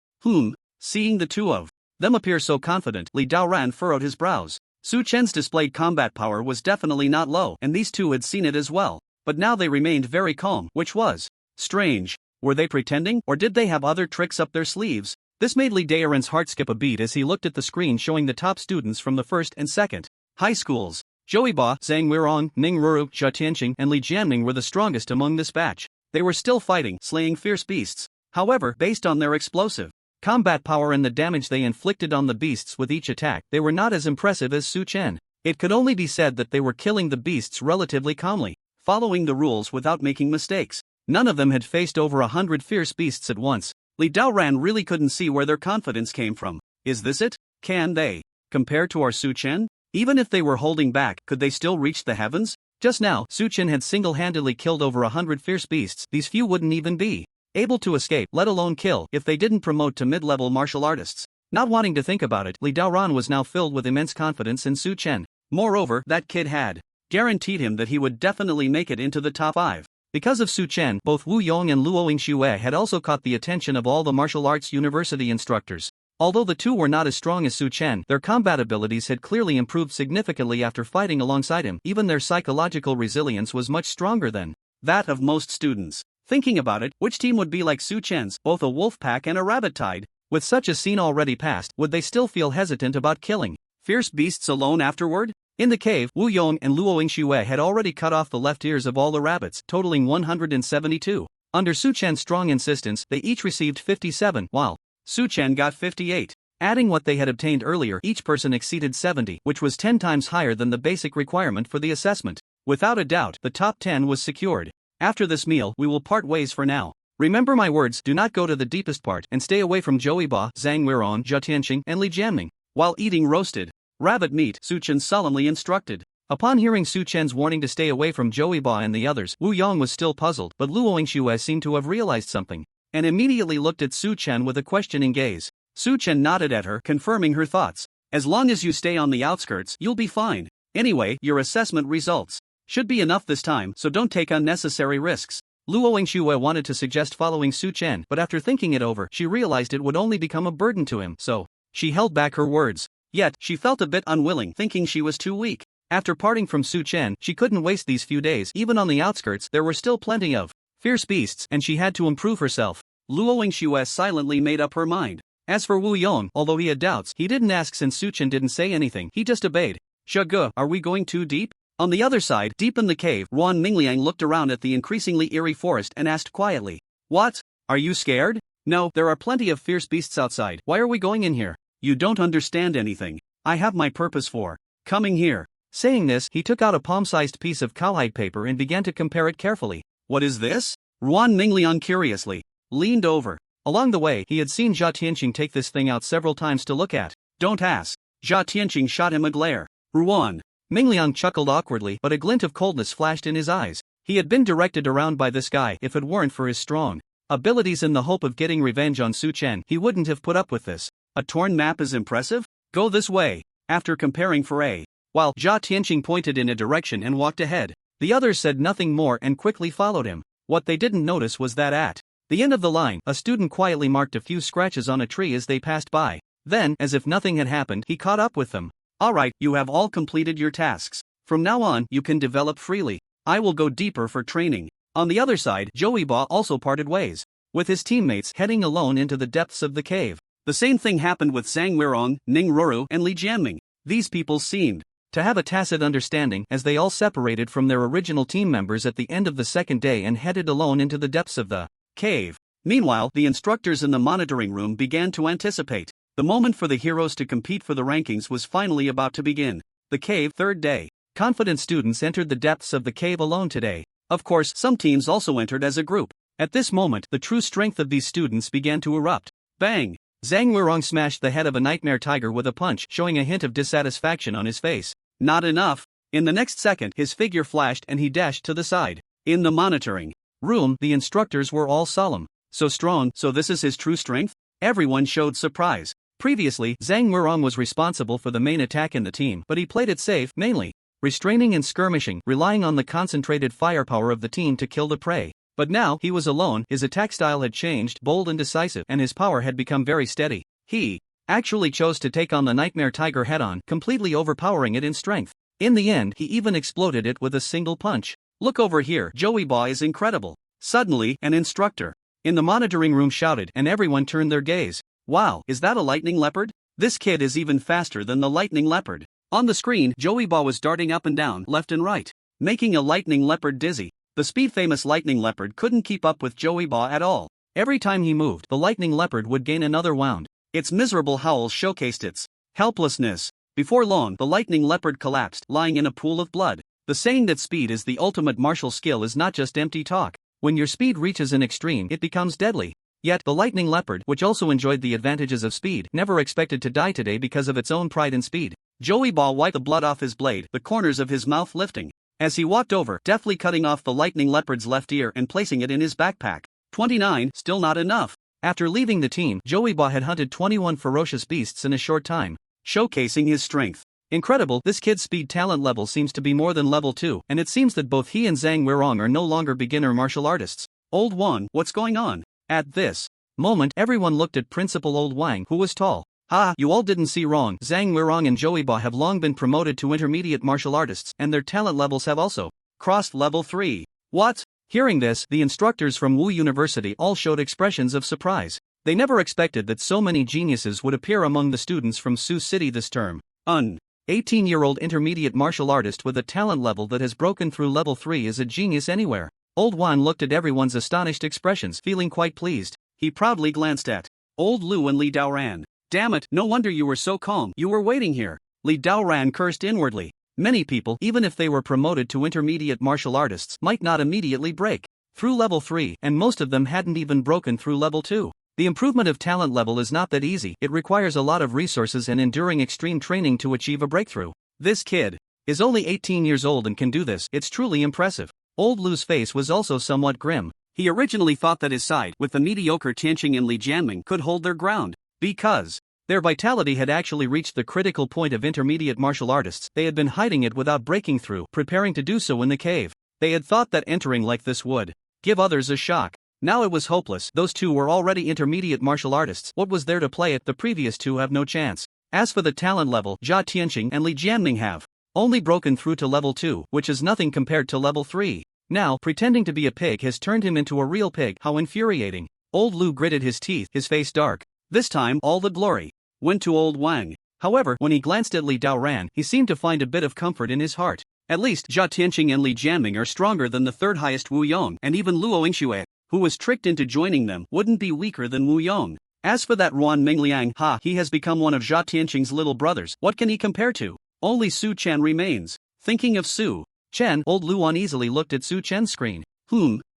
Seeing the two of them appear so confident, Li Daoran furrowed his brows. Su Chen's displayed combat power was definitely not low, and these two had seen it as well. But now they remained very calm, which was strange. Were they pretending, or did they have other tricks up their sleeves? This made Li Daoran's heart skip a beat as he looked at the screen showing the top students from the first and second high schools. Zhou Ba, Zhang Weirong, Ning Ruru, Zhe Tianqing, and Li Jianming were the strongest among this batch. They were still fighting, slaying fierce beasts. However, based on their explosive combat power and the damage they inflicted on the beasts with each attack, they were not as impressive as Su Chen. It could only be said that they were killing the beasts relatively calmly, following the rules without making mistakes. None of them had faced over 100 fierce beasts at once. Li Daoran really couldn't see where their confidence came from. Is this it? Can they compare to our Su Chen? Even if they were holding back, could they still reach the heavens? Just now, Su Chen had single-handedly killed over 100 fierce beasts. These few wouldn't even be able to escape, let alone kill, if they didn't promote to mid-level martial artists. Not wanting to think about it, Li Daoran was now filled with immense confidence in Su Chen. Moreover, that kid had guaranteed him that he would definitely make it into the top 5. Because of Su Chen, both Wu Yong and Luo Yingxue had also caught the attention of all the martial arts university instructors. Although the two were not as strong as Su Chen, their combat abilities had clearly improved significantly after fighting alongside him. Even their psychological resilience was much stronger than that of most students. Thinking about it, which team would be like Su Chen's, both a wolf pack and a rabbit tide? With such a scene already past, would they still feel hesitant about killing fierce beasts alone afterward? In the cave, Wu Yong and Luo Yingxue had already cut off the left ears of all the rabbits, totaling 172. Under Su Chen's strong insistence, they each received 57, while Su Chen got 58. Adding what they had obtained earlier, each person exceeded 70, which was 10 times higher than the basic requirement for the assessment. Without a doubt, the top 10 was secured. After this meal, we will part ways for now. Remember my words, do not go to the deepest part, and stay away from Zhou Ba, Zhang Weirong, Zhe Tianqing, and Li Jianming. While eating roasted rabbit meat, Su Chen solemnly instructed. Upon hearing Su Chen's warning to stay away from Zhou Ba and the others, Wu Yong was still puzzled, but Luo Yingxue seemed to have realized something, and immediately looked at Su Chen with a questioning gaze. Su Chen nodded at her, confirming her thoughts. As long as you stay on the outskirts, you'll be fine. Anyway, your assessment results should be enough this time, so don't take unnecessary risks. Luo Yingxue wanted to suggest following Su Chen, but after thinking it over, she realized it would only become a burden to him, so she held back her words. Yet, she felt a bit unwilling, thinking she was too weak. After parting from Su Chen, she couldn't waste these few days. Even on the outskirts, there were still plenty of fierce beasts, and she had to improve herself. Luo Yingxue silently made up her mind. As for Wu Yong, although he had doubts, he didn't ask since Su Chen didn't say anything, he just obeyed. Shagu, are we going too deep? On the other side, deep in the cave, Ruan Mingliang looked around at the increasingly eerie forest and asked quietly. What? Are you scared? No, there are plenty of fierce beasts outside. Why are we going in here? You don't understand anything. I have my purpose for coming here. Saying this, he took out a palm-sized piece of cowhide paper and began to compare it carefully. What is this? Ruan Mingliang curiously leaned over. Along the way, he had seen Zhe Tianqing take this thing out several times to look at. Don't ask. Zhe Tianqing shot him a glare. Ruan, Mingliang chuckled awkwardly, but a glint of coldness flashed in his eyes. He had been directed around by this guy. If it weren't for his strong abilities in the hope of getting revenge on Su Chen, he wouldn't have put up with this. A torn map is impressive? Go this way. After comparing for a while, Jia Tianqing pointed in a direction and walked ahead. The others said nothing more and quickly followed him. What they didn't notice was that at the end of the line, a student quietly marked a few scratches on a tree as they passed by. Then, as if nothing had happened, he caught up with them. Alright, you have all completed your tasks. From now on, you can develop freely. I will go deeper for training. On the other side, Joey Ba also parted ways, with his teammates heading alone into the depths of the cave. The same thing happened with Zhang Weirong, Ning Roru, and Li Jianming. These people seemed to have a tacit understanding as they all separated from their original team members at the end of the second day and headed alone into the depths of the cave. Meanwhile, the instructors in the monitoring room began to anticipate. The moment for the heroes to compete for the rankings was finally about to begin. The cave, third day. Confident students entered the depths of the cave alone today. Of course, some teams also entered as a group. At this moment, the true strength of these students began to erupt. Bang! Zhang Weirong smashed the head of a nightmare tiger with a punch, showing a hint of dissatisfaction on his face. Not enough. In the next second, his figure flashed and he dashed to the side. In the monitoring room, the instructors were all solemn. So strong, so this is his true strength? Everyone showed surprise. Previously, Zhang Weirong was responsible for the main attack in the team, but he played it safe, mainly restraining and skirmishing, relying on the concentrated firepower of the team to kill the prey. But now, he was alone, his attack style had changed, bold and decisive, and his power had become very steady. He actually chose to take on the nightmare tiger head-on, completely overpowering it in strength. In the end, he even exploded it with a single punch. Look over here, Joey Ba is incredible. Suddenly, an instructor in the monitoring room shouted, and everyone turned their gaze. Wow, is that a lightning leopard? This kid is even faster than the lightning leopard. On the screen, Joey Ba was darting up and down, left and right, making a lightning leopard dizzy. The speed-famous lightning leopard couldn't keep up with Joey Ba at all. Every time he moved, the lightning leopard would gain another wound. Its miserable howls showcased its helplessness. Before long, the lightning leopard collapsed, lying in a pool of blood. The saying that speed is the ultimate martial skill is not just empty talk. When your speed reaches an extreme, it becomes deadly. Yet, the lightning leopard, which also enjoyed the advantages of speed, never expected to die today because of its own pride in speed. Joey Ba wiped the blood off his blade, the corners of his mouth lifting, as he walked over, deftly cutting off the lightning leopard's left ear and placing it in his backpack. 29, still not enough. After leaving the team, Joey Ba had hunted 21 ferocious beasts in a short time, showcasing his strength. Incredible, this kid's speed talent level seems to be more than level 2, and it seems that both he and Zhang Weirong are no longer beginner martial artists. Old Wan, what's going on? At this moment, everyone looked at Principal Old Wang, who was tall. Ha, you all didn't see wrong. Zhang Weirong and Joey Ba have long been promoted to intermediate martial artists, and their talent levels have also crossed level 3. What? Hearing this, the instructors from Wu University all showed expressions of surprise. They never expected that so many geniuses would appear among the students from Sioux City this term. 18-year-old intermediate martial artist with a talent level that has broken through level 3 is a genius anywhere. Old Wan looked at everyone's astonished expressions, feeling quite pleased. He proudly glanced at Old Lu and Li Daoran. Damn it, no wonder you were so calm. You were waiting here. Li Daoran cursed inwardly. Many people, even if they were promoted to intermediate martial artists, might not immediately break through level 3, and most of them hadn't even broken through level 2. The improvement of talent level is not that easy. It requires a lot of resources and enduring extreme training to achieve a breakthrough. This kid is only 18 years old and can do this. It's truly impressive. Old Lu's face was also somewhat grim. He originally thought that his side, with the mediocre Tianqing and Li Jianming, could hold their ground, because their vitality had actually reached the critical point of intermediate martial artists. They had been hiding it without breaking through, preparing to do so in the cave. They had thought that entering like this would give others a shock. Now it was hopeless. Those two were already intermediate martial artists. What was there to play it? The previous two have no chance. As for the talent level, Jia Tianqing and Li Jianming have only broken through to level 2, which is nothing compared to level 3. Now, pretending to be a pig has turned him into a real pig. How infuriating. Old Lu gritted his teeth, his face dark. This time, all the glory went to Old Wang. However, when he glanced at Li Daoran, he seemed to find a bit of comfort in his heart. At least, Jia Tianqing and Li Jianming are stronger than the third highest Wu Yong, and even Luo Yingxue, who was tricked into joining them, wouldn't be weaker than Wu Yong. As for that Ruan Mingliang, he has become one of Jia Tianqing's little brothers. What can he compare to? Only Su Chen remains. Thinking of Su Chen, Old Lu uneasily looked at Su Chen's screen.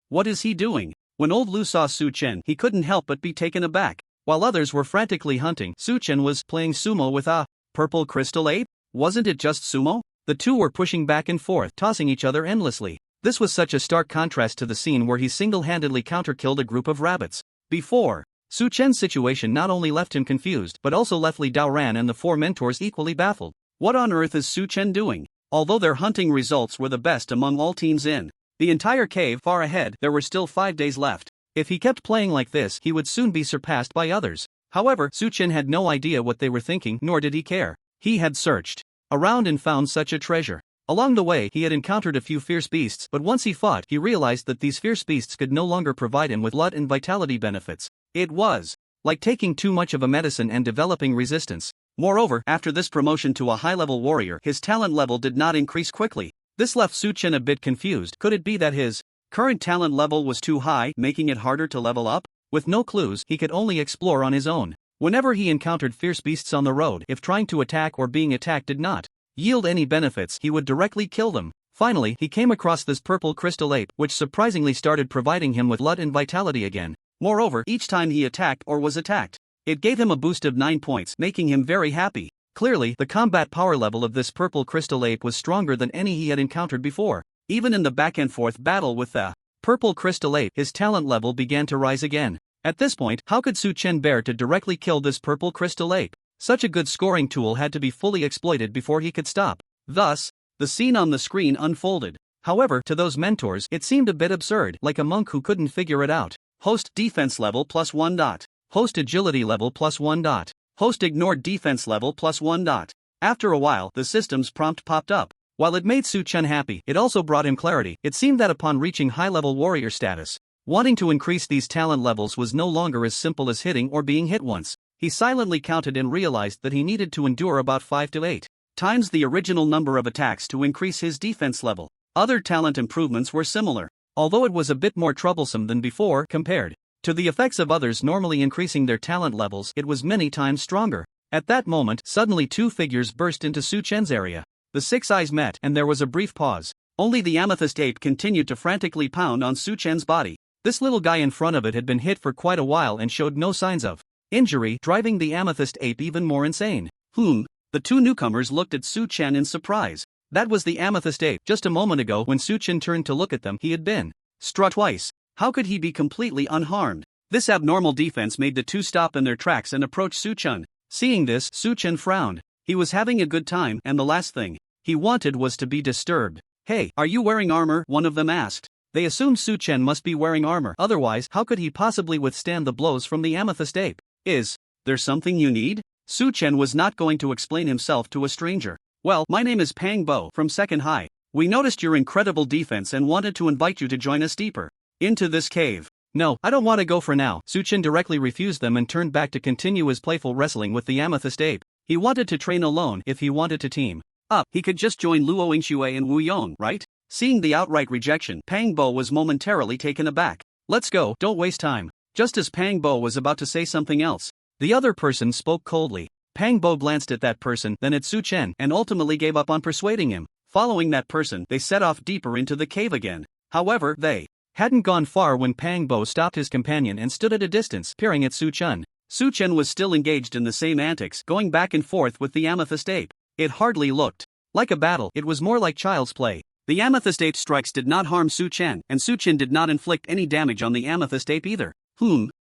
What is he doing? When Old Lu saw Su Chen, he couldn't help but be taken aback. While others were frantically hunting, Su Chen was playing sumo with a purple crystal ape. Wasn't it just sumo? The two were pushing back and forth, tossing each other endlessly. This was such a stark contrast to the scene where he single-handedly counter-killed a group of rabbits. Before, Su Chen's situation not only left him confused but also left Li Daoran and the four mentors equally baffled. What on earth is Su Chen doing? Although their hunting results were the best among all teams in the entire cave far ahead, there were still 5 days left. If he kept playing like this, he would soon be surpassed by others. However, Su Chen had no idea what they were thinking, nor did he care. He had searched around and found such a treasure. Along the way, he had encountered a few fierce beasts, but once he fought, he realized that these fierce beasts could no longer provide him with blood and vitality benefits. It was like taking too much of a medicine and developing resistance. Moreover, after this promotion to a high-level warrior, his talent level did not increase quickly. This left Su Chen a bit confused. Could it be that his current talent level was too high, making it harder to level up? With no clues, he could only explore on his own. Whenever he encountered fierce beasts on the road, if trying to attack or being attacked did not yield any benefits, he would directly kill them. Finally, he came across this purple crystal ape, which surprisingly started providing him with blood and vitality again. Moreover, each time he attacked or was attacked, it gave him a boost of 9 points, making him very happy. Clearly, the combat power level of this purple crystal ape was stronger than any he had encountered before. Even in the back-and-forth battle with the purple crystal ape, his talent level began to rise again. At this point, how could Su Chen bear to directly kill this purple crystal ape? Such a good scoring tool had to be fully exploited before he could stop. Thus, the scene on the screen unfolded. However, to those mentors, it seemed a bit absurd, like a monk who couldn't figure it out. Host defense level +1 dot. Host agility level +1 dot. Host ignored defense level +1 dot. After a while, the system's prompt popped up. While it made Su Chen happy, it also brought him clarity. It seemed that upon reaching high-level warrior status, wanting to increase these talent levels was no longer as simple as hitting or being hit once. He silently counted and realized that he needed to endure about 5 to 8 times the original number of attacks to increase his defense level. Other talent improvements were similar, although it was a bit more troublesome than before. Compared to the effects of others normally increasing their talent levels, it was many times stronger. At that moment, suddenly 2 figures burst into Su Chen's area. The 6 eyes met, and there was a brief pause. Only the amethyst ape continued to frantically pound on Su Chen's body. This little guy in front of it had been hit for quite a while and showed no signs of injury, driving the amethyst ape even more insane. The 2 newcomers looked at Su Chen in surprise. That was the amethyst ape. Just a moment ago, when Su Chen turned to look at them, he had been struck twice. How could he be completely unharmed? This abnormal defense made the 2 stop in their tracks and approach Su Chen. Seeing this, Su Chen frowned. He was having a good time, and the last thing he wanted was to be disturbed. "Hey, are you wearing armor?" one of them asked. They assumed Su Chen must be wearing armor, otherwise, how could he possibly withstand the blows from the amethyst ape? "Is there something you need?" Su Chen was not going to explain himself to a stranger. "Well, my name is Pang Bo from Second High. We noticed your incredible defense and wanted to invite you to join us deeper into this cave." "No, I don't want to go for now." Su Chen directly refused them and turned back to continue his playful wrestling with the amethyst ape. He wanted to train alone. If he wanted to team up, he could just join Luo Yingxue and Wu Yong, right? Seeing the outright rejection, Pang Bo was momentarily taken aback. "Let's go, don't waste time." Just as Pang Bo was about to say something else, the other person spoke coldly. Pang Bo glanced at that person, then at Su Chen, and ultimately gave up on persuading him. Following that person, they set off deeper into the cave again. However, they hadn't gone far when Pang Bo stopped his companion and stood at a distance, peering at Su Chen. Su Chen was still engaged in the same antics, going back and forth with the amethyst ape. It hardly looked like a battle, it was more like child's play. The amethyst ape's strikes did not harm Su Chen, and Su Chen did not inflict any damage on the amethyst ape either.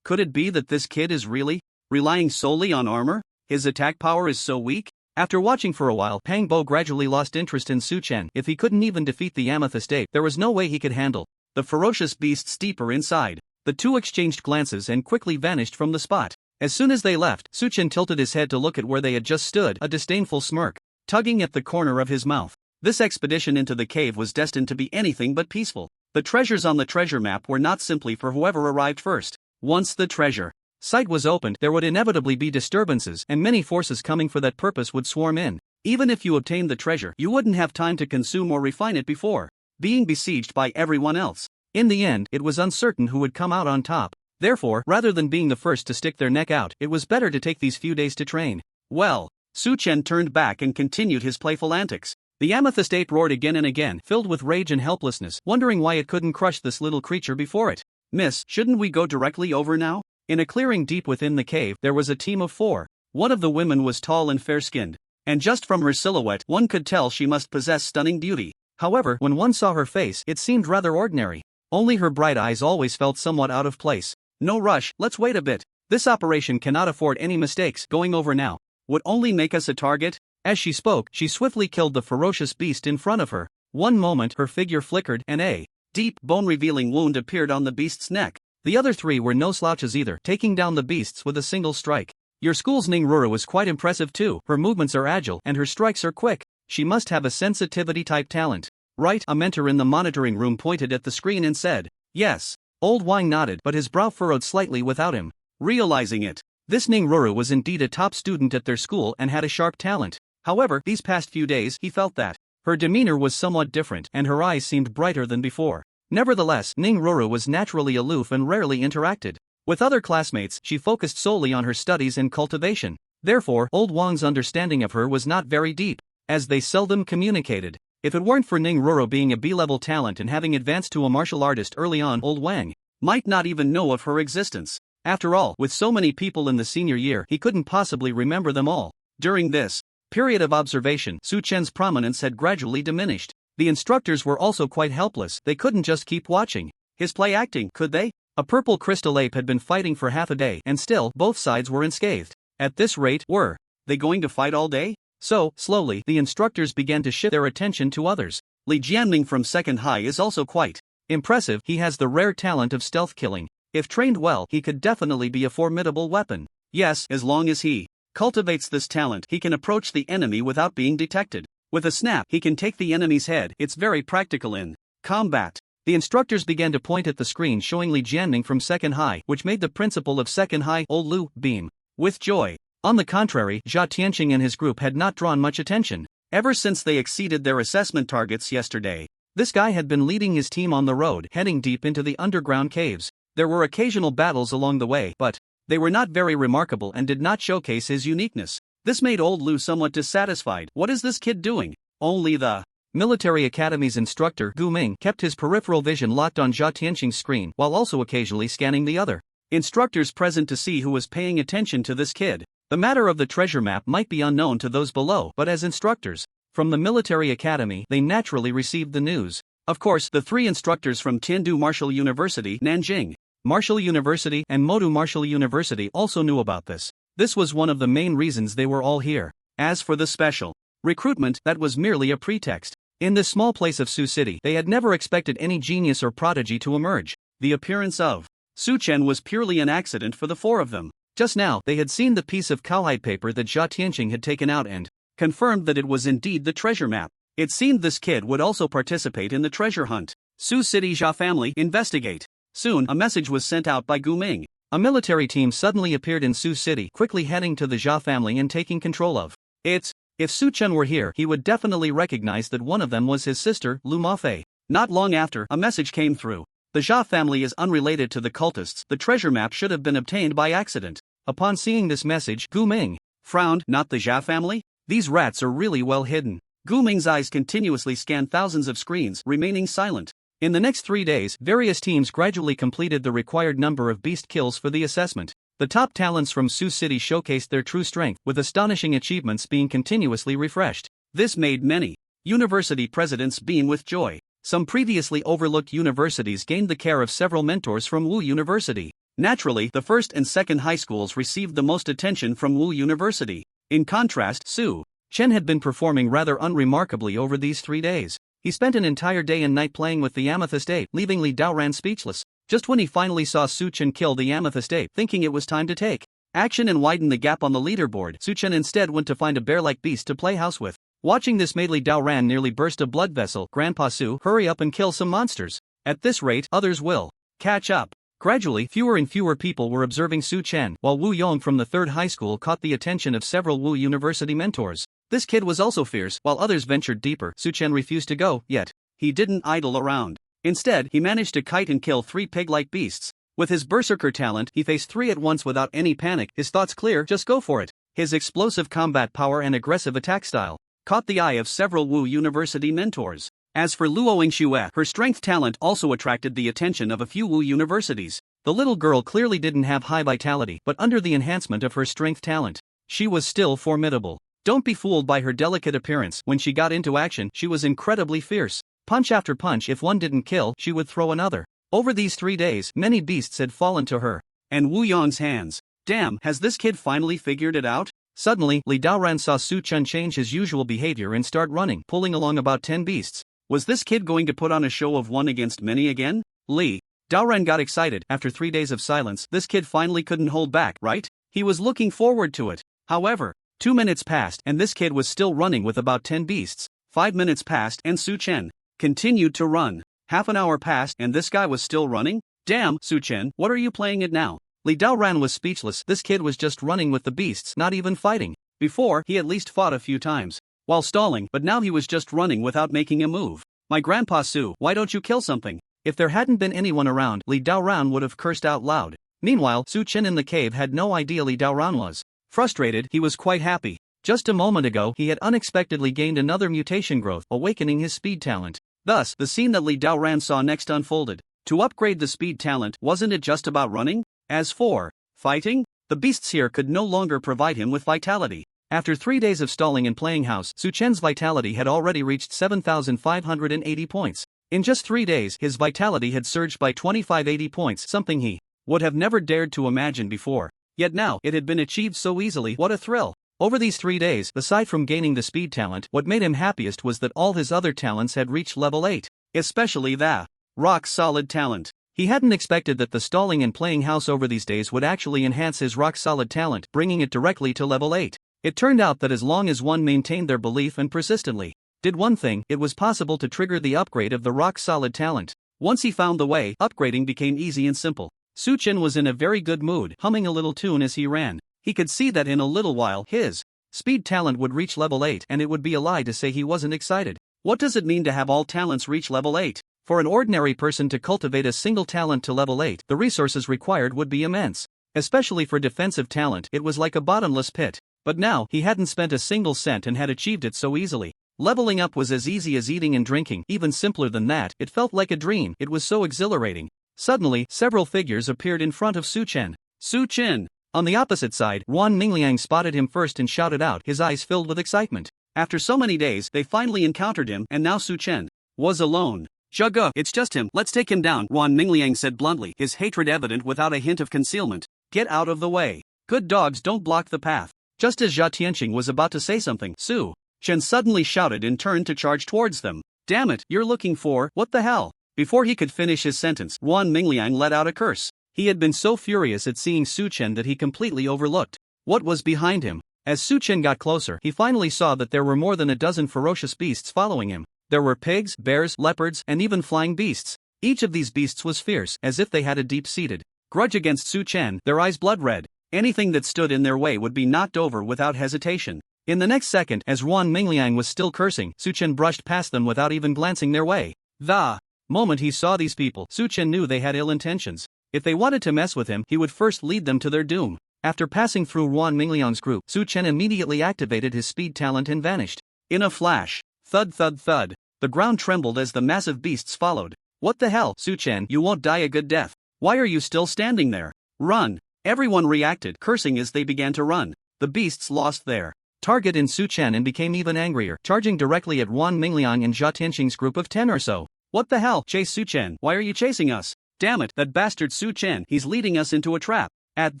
Could it be that this kid is really relying solely on armor? His attack power is so weak? After watching for a while, Pang Bo gradually lost interest in Su Chen. If he couldn't even defeat the amethyst ape, there was no way he could handle the ferocious beasts deeper inside. The 2 exchanged glances and quickly vanished from the spot. As soon as they left, Su Chen tilted his head to look at where they had just stood, a disdainful smirk tugging at the corner of his mouth. This expedition into the cave was destined to be anything but peaceful. The treasures on the treasure map were not simply for whoever arrived first. Once the treasure site was opened, there would inevitably be disturbances, and many forces coming for that purpose would swarm in. Even if you obtained the treasure, you wouldn't have time to consume or refine it before being besieged by everyone else. In the end, it was uncertain who would come out on top. Therefore, rather than being the first to stick their neck out, it was better to take these few days to train. Well, Su Chen turned back and continued his playful antics. The amethyst ape roared again and again, filled with rage and helplessness, wondering why it couldn't crush this little creature before it. "Miss, shouldn't we go directly over now?" In a clearing deep within the cave, there was a team of 4. One of the women was tall and fair-skinned, and just from her silhouette one could tell she must possess stunning beauty. However, when one saw her face, it seemed rather ordinary. Only her bright eyes always felt somewhat out of place. No rush, let's wait a bit. This operation cannot afford any mistakes. Going over now would only make us a target. As she spoke, she swiftly killed the ferocious beast in front of her. One moment her figure flickered and a deep, bone-revealing wound appeared on the beast's neck. The other three were no slouches either, taking down the beasts with a single strike. Your school's Ning Ruru is quite impressive too. Her movements are agile and her strikes are quick. She must have a sensitivity-type talent. Right? A mentor in the monitoring room pointed at the screen and said, yes. Old Wang nodded, but his brow furrowed slightly without him realizing it. This Ning Ruru was indeed a top student at their school and had a sharp talent. However, these past few days he felt that her demeanor was somewhat different and her eyes seemed brighter than before. Nevertheless, Ning Ruru was naturally aloof and rarely interacted with other classmates. She focused solely on her studies and cultivation. Therefore, Old Wang's understanding of her was not very deep, as they seldom communicated. If it weren't for Ning Ruru being a B-level talent and having advanced to a martial artist early on, Old Wang might not even know of her existence. After all, with so many people in the senior year, he couldn't possibly remember them all. During this period of observation, Su Chen's prominence had gradually diminished. The instructors were also quite helpless. They couldn't just keep watching his play acting, could they? A purple crystal ape had been fighting for half a day and still both sides were unscathed. At this rate, were they going to fight all day? So, slowly, the instructors began to shift their attention to others. Li Jianming from second high is also quite impressive. He has the rare talent of stealth killing. If trained well, he could definitely be a formidable weapon. Yes, as long as he cultivates this talent, he can approach the enemy without being detected. With a snap, he can take the enemy's head. It's very practical in combat. The instructors began to point at the screen showing Li Jianming from second high, which made the principal of second high, Old Lu, beam with joy. On the contrary, Jia Tianqing and his group had not drawn much attention. Ever since they exceeded their assessment targets yesterday, this guy had been leading his team on the road, heading deep into the underground caves. There were occasional battles along the way, but they were not very remarkable and did not showcase his uniqueness. This made Old Lu somewhat dissatisfied. What is this kid doing? Only the military academy's instructor, Gu Ming, kept his peripheral vision locked on Jia Tianqing's screen while also occasionally scanning the other instructors present to see who was paying attention to this kid. The matter of the treasure map might be unknown to those below, but as instructors from the military academy, they naturally received the news. Of course, the three instructors from Tiandu Martial University, Nanjing Martial University, and Modu Martial University also knew about this. This was one of the main reasons they were all here. As for the special recruitment, that was merely a pretext. In this small place of Su City, they had never expected any genius or prodigy to emerge. The appearance of Su Chen was purely an accident for the four of them. Just now, they had seen the piece of cowhide paper that Jia Tianqing had taken out and confirmed that it was indeed the treasure map. It seemed this kid would also participate in the treasure hunt. Su City Jia family, investigate. Soon, a message was sent out by Gu Ming. A military team suddenly appeared in Su City, quickly heading to the Jia family and taking control of it. If Su Chen were here, he would definitely recognize that one of them was his sister, Lu Mafei. Not long after, a message came through. The Jia family is unrelated to the cultists. The treasure map should have been obtained by accident. Upon seeing this message, Gu Ming frowned. Not the Jia family? These rats are really well hidden. Gu Ming's eyes continuously scanned thousands of screens, remaining silent. In the next 3 days, various teams gradually completed the required number of beast kills for the assessment. The top talents from Su City showcased their true strength, with astonishing achievements being continuously refreshed. This made many university presidents beam with joy. Some previously overlooked universities gained the care of several mentors from Wu University. Naturally, the first and second high schools received the most attention from Wu University. In contrast, Su Chen had been performing rather unremarkably over these 3 days. He spent an entire day and night playing with the amethyst ape, leaving Li Daoran speechless. Just when he finally saw Su Chen kill the amethyst ape, thinking it was time to take action and widen the gap on the leaderboard, Su Chen instead went to find a bear-like beast to play house with. Watching this made Li Daoran nearly burst a blood vessel. Grandpa Su, hurry up and kill some monsters. At this rate, others will catch up. Gradually, fewer and fewer people were observing Su Chen, while Wu Yong from the third high school caught the attention of several Wu University mentors. This kid was also fierce. While others ventured deeper, Su Chen refused to go, yet he didn't idle around. Instead, he managed to kite and kill 3 pig-like beasts. With his berserker talent, he faced 3 at once without any panic, his thoughts clear, just go for it. His explosive combat power and aggressive attack style caught the eye of several Wu University mentors. As for Luo Yingxue, her strength talent also attracted the attention of a few Wu universities. The little girl clearly didn't have high vitality, but under the enhancement of her strength talent, she was still formidable. Don't be fooled by her delicate appearance. When she got into action, she was incredibly fierce. Punch after punch, if one didn't kill, she would throw another. Over these 3 days, many beasts had fallen to her and Wu Yong's hands. Damn, has this kid finally figured it out? Suddenly, Li Daoran saw Su Chen change his usual behavior and start running, pulling along about 10 beasts. Was this kid going to put on a show of one against many again? Li Daoran got excited. After 3 days of silence, this kid finally couldn't hold back, right? He was looking forward to it. However, 2 minutes passed and this kid was still running with about 10 beasts. 5 minutes passed and Su Chen continued to run. Half an hour passed and this guy was still running? Damn, Su Chen, what are you playing at now? Li Daoran was speechless. This kid was just running with the beasts, not even fighting. Before, he at least fought a few times while stalling, but now he was just running without making a move. My grandpa Su, why don't you kill something? If there hadn't been anyone around, Li Daoran would have cursed out loud. Meanwhile, Su Chen in the cave had no idea Li Daoran was frustrated. He was quite happy. Just a moment ago, he had unexpectedly gained another mutation growth, awakening his speed talent. Thus, the scene that Li Daoran saw next unfolded. To upgrade the speed talent, wasn't it just about running? As for fighting, the beasts here could no longer provide him with vitality. After 3 days of stalling and playing house, Su Chen's vitality had already reached 7,580 points. In just 3 days, his vitality had surged by 2580 points, something he would have never dared to imagine before. Yet now, it had been achieved so easily. What a thrill! Over these 3 days, aside from gaining the speed talent, what made him happiest was that all his other talents had reached level 8. Especially the rock-solid talent. He hadn't expected that the stalling and playing house over these days would actually enhance his rock-solid talent, bringing it directly to level 8. It turned out that as long as one maintained their belief and persistently did one thing, it was possible to trigger the upgrade of the rock-solid talent. Once he found the way, upgrading became easy and simple. Su Chen was in a very good mood, humming a little tune as he ran. He could see that in a little while, his speed talent would reach level 8 and it would be a lie to say he wasn't excited. What does it mean to have all talents reach level 8? For an ordinary person to cultivate a single talent to level 8, the resources required would be immense. Especially for defensive talent, it was like a bottomless pit. But now, he hadn't spent a single cent and had achieved it so easily. Leveling up was as easy as eating and drinking, even simpler than that. It felt like a dream. It was so exhilarating. Suddenly, several figures appeared in front of Su Chen. Su Chen! On the opposite side, Wan Mingliang spotted him first and shouted out, his eyes filled with excitement. After so many days, they finally encountered him, and now Su Chen was alone. Zhaga, it's just him, let's take him down, Wan Mingliang said bluntly, his hatred evident without a hint of concealment. Get out of the way. Good dogs don't block the path. Just as Jia Tianqing was about to say something, Su Chen suddenly shouted and turned to charge towards them. Damn it, you're looking for, what the hell? Before he could finish his sentence, Wan Mingliang let out a curse. He had been so furious at seeing Su Chen that he completely overlooked what was behind him. As Su Chen got closer, he finally saw that there were more than a dozen ferocious beasts following him. There were pigs, bears, leopards, and even flying beasts. Each of these beasts was fierce, as if they had a deep-seated grudge against Su Chen, their eyes blood-red. Anything that stood in their way would be knocked over without hesitation. In the next second, as Wan Mingliang was still cursing, Su Chen brushed past them without even glancing their way. The moment he saw these people, Su Chen knew they had ill intentions. If they wanted to mess with him, he would first lead them to their doom. After passing through Wan Mingliang's group, Su Chen immediately activated his speed talent and vanished. In a flash, thud thud thud, the ground trembled as the massive beasts followed. What the hell, Su Chen, you won't die a good death. Why are you still standing there? Run! Everyone reacted, cursing as they began to run. The beasts lost their target in Su Chen and became even angrier, charging directly at Wan Mingliang and Jia Tianqing's group of 10 or so. What the hell, chase Su Chen, why are you chasing us? Damn it, that bastard Su Chen, he's leading us into a trap. At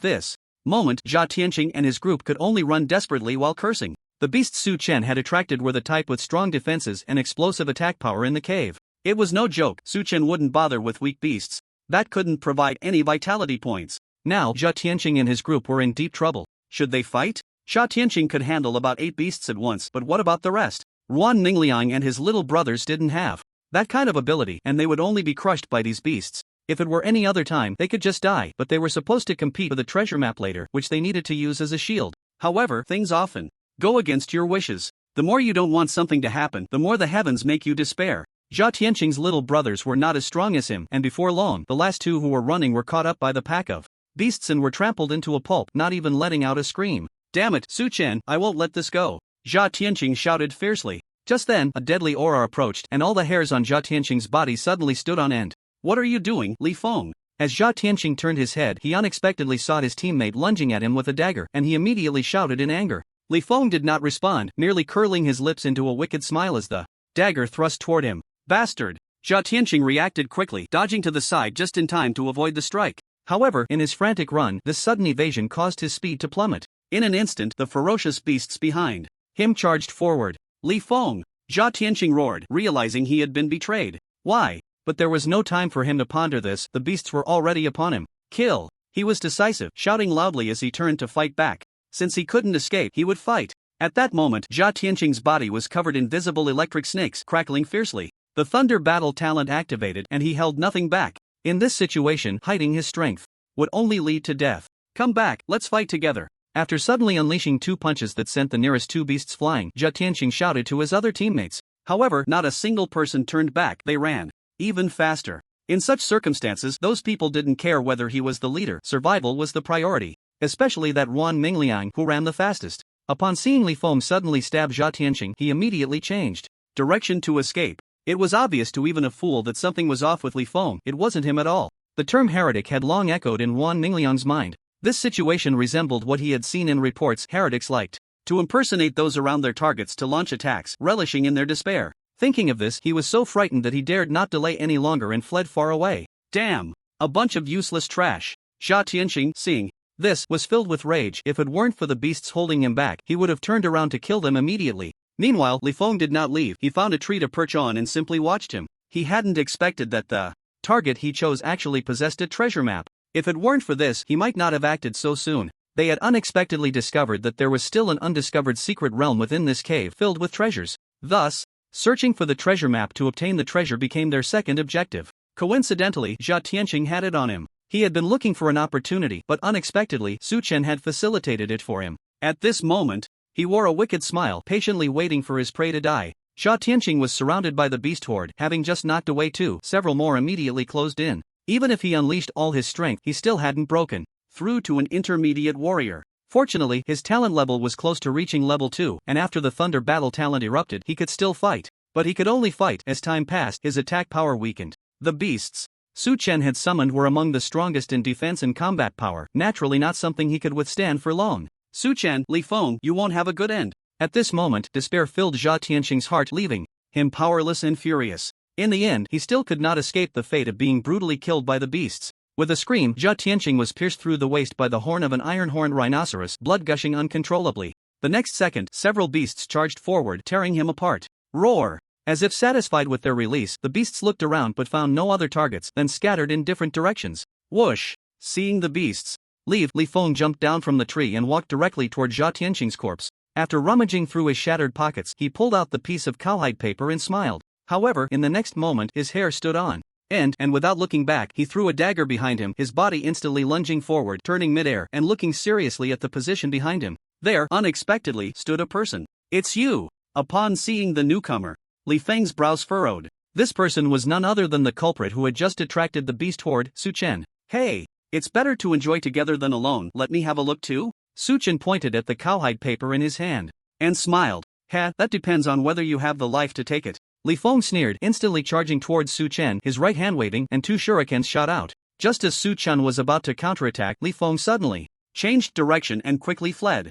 this moment, Jia Tianqing and his group could only run desperately while cursing. The beasts Su Chen had attracted were the type with strong defenses and explosive attack power in the cave. It was no joke, Su Chen wouldn't bother with weak beasts. That couldn't provide any vitality points. Now, Jia Tianqing and his group were in deep trouble. Should they fight? Jia Tianqing could handle about 8 beasts at once, but what about the rest? Wan Mingliang and his little brothers didn't have that kind of ability, and they would only be crushed by these beasts. If it were any other time, they could just die, but they were supposed to compete for the treasure map later, which they needed to use as a shield. However, things often go against your wishes. The more you don't want something to happen, the more the heavens make you despair. Jia Tianqing's little brothers were not as strong as him, and before long, the last 2 who were running were caught up by the pack of beasts and were trampled into a pulp, not even letting out a scream. Damn it, Su Chen, I won't let this go. Jia Tianqing shouted fiercely. Just then, a deadly aura approached, and all the hairs on Jia Tianqing's body suddenly stood on end. What are you doing, Li Feng? As Jia Tianqing turned his head, he unexpectedly saw his teammate lunging at him with a dagger, and he immediately shouted in anger. Li Feng did not respond, merely curling his lips into a wicked smile as the dagger thrust toward him. Bastard! Jia Tianqing reacted quickly, dodging to the side just in time to avoid the strike. However, in his frantic run, this sudden evasion caused his speed to plummet. In an instant, the ferocious beasts behind him charged forward. Li Feng! Jia Tianqing roared, realizing he had been betrayed. Why? But there was no time for him to ponder this, the beasts were already upon him. Kill! He was decisive, shouting loudly as he turned to fight back. Since he couldn't escape, he would fight. At that moment, Jia Tianqing's body was covered in visible electric snakes, crackling fiercely. The thunder battle talent activated, and he held nothing back. In this situation, hiding his strength would only lead to death. Come back, let's fight together. After suddenly unleashing two punches that sent the nearest two beasts flying, Jia Tianqing shouted to his other teammates. However, not a single person turned back, they ran even faster. In such circumstances, those people didn't care whether he was the leader, survival was the priority. Especially that Wan Mingliang who ran the fastest. Upon seeing Li Feng suddenly stab Jia Tianqing, he immediately changed direction to escape. It was obvious to even a fool that something was off with Li Feng, it wasn't him at all. The term heretic had long echoed in Wan Mingliang's mind. This situation resembled what he had seen in reports heretics liked to impersonate those around their targets to launch attacks, relishing in their despair. Thinking of this, he was so frightened that he dared not delay any longer and fled far away. Damn! A bunch of useless trash. Jia Tianqing, seeing this, was filled with rage. If it weren't for the beasts holding him back, he would have turned around to kill them immediately. Meanwhile, Li Feng did not leave. He found a tree to perch on and simply watched him. He hadn't expected that the target he chose actually possessed a treasure map. If it weren't for this, he might not have acted so soon. They had unexpectedly discovered that there was still an undiscovered secret realm within this cave filled with treasures. Thus, searching for the treasure map to obtain the treasure became their second objective. Coincidentally, Jia Tianqing had it on him. He had been looking for an opportunity, but unexpectedly, Su Chen had facilitated it for him. At this moment, he wore a wicked smile, patiently waiting for his prey to die. Jia Tianqing was surrounded by the beast horde, having just knocked away two, several more immediately closed in. Even if he unleashed all his strength, he still hadn't broken through to an intermediate warrior. Fortunately, his talent level was close to reaching level 2, and after the thunder battle talent erupted, he could still fight. But he could only fight. As time passed, his attack power weakened. The beasts Su Chen had summoned were among the strongest in defense and combat power, naturally not something he could withstand for long. Su Chen, Li Feng, you won't have a good end. At this moment, despair filled Jia Tianqing's heart, leaving him powerless and furious. In the end, he still could not escape the fate of being brutally killed by the beasts. With a scream, Jia Tianqing was pierced through the waist by the horn of an iron-horned rhinoceros, blood gushing uncontrollably. The next second, several beasts charged forward, tearing him apart. Roar! As if satisfied with their release, the beasts looked around but found no other targets, then scattered in different directions. Whoosh! Seeing the beasts leave, Li Feng jumped down from the tree and walked directly toward Jia Tianqing's corpse. After rummaging through his shattered pockets, he pulled out the piece of cowhide paper and smiled. However, in the next moment, his hair stood on end, and without looking back, he threw a dagger behind him, his body instantly lunging forward, turning midair, and looking seriously at the position behind him. There, unexpectedly, stood a person. It's you! Upon seeing the newcomer, Li Feng's brows furrowed. This person was none other than the culprit who had just attracted the beast horde, Su Chen. Hey! It's better to enjoy together than alone, let me have a look too? Su Chen pointed at the cowhide paper in his hand and smiled. Ha, that depends on whether you have the life to take it. Li Feng sneered, instantly charging towards Su Chen, his right hand waving, and two shurikens shot out. Just as Su Chen was about to counterattack, Li Feng suddenly changed direction and quickly fled.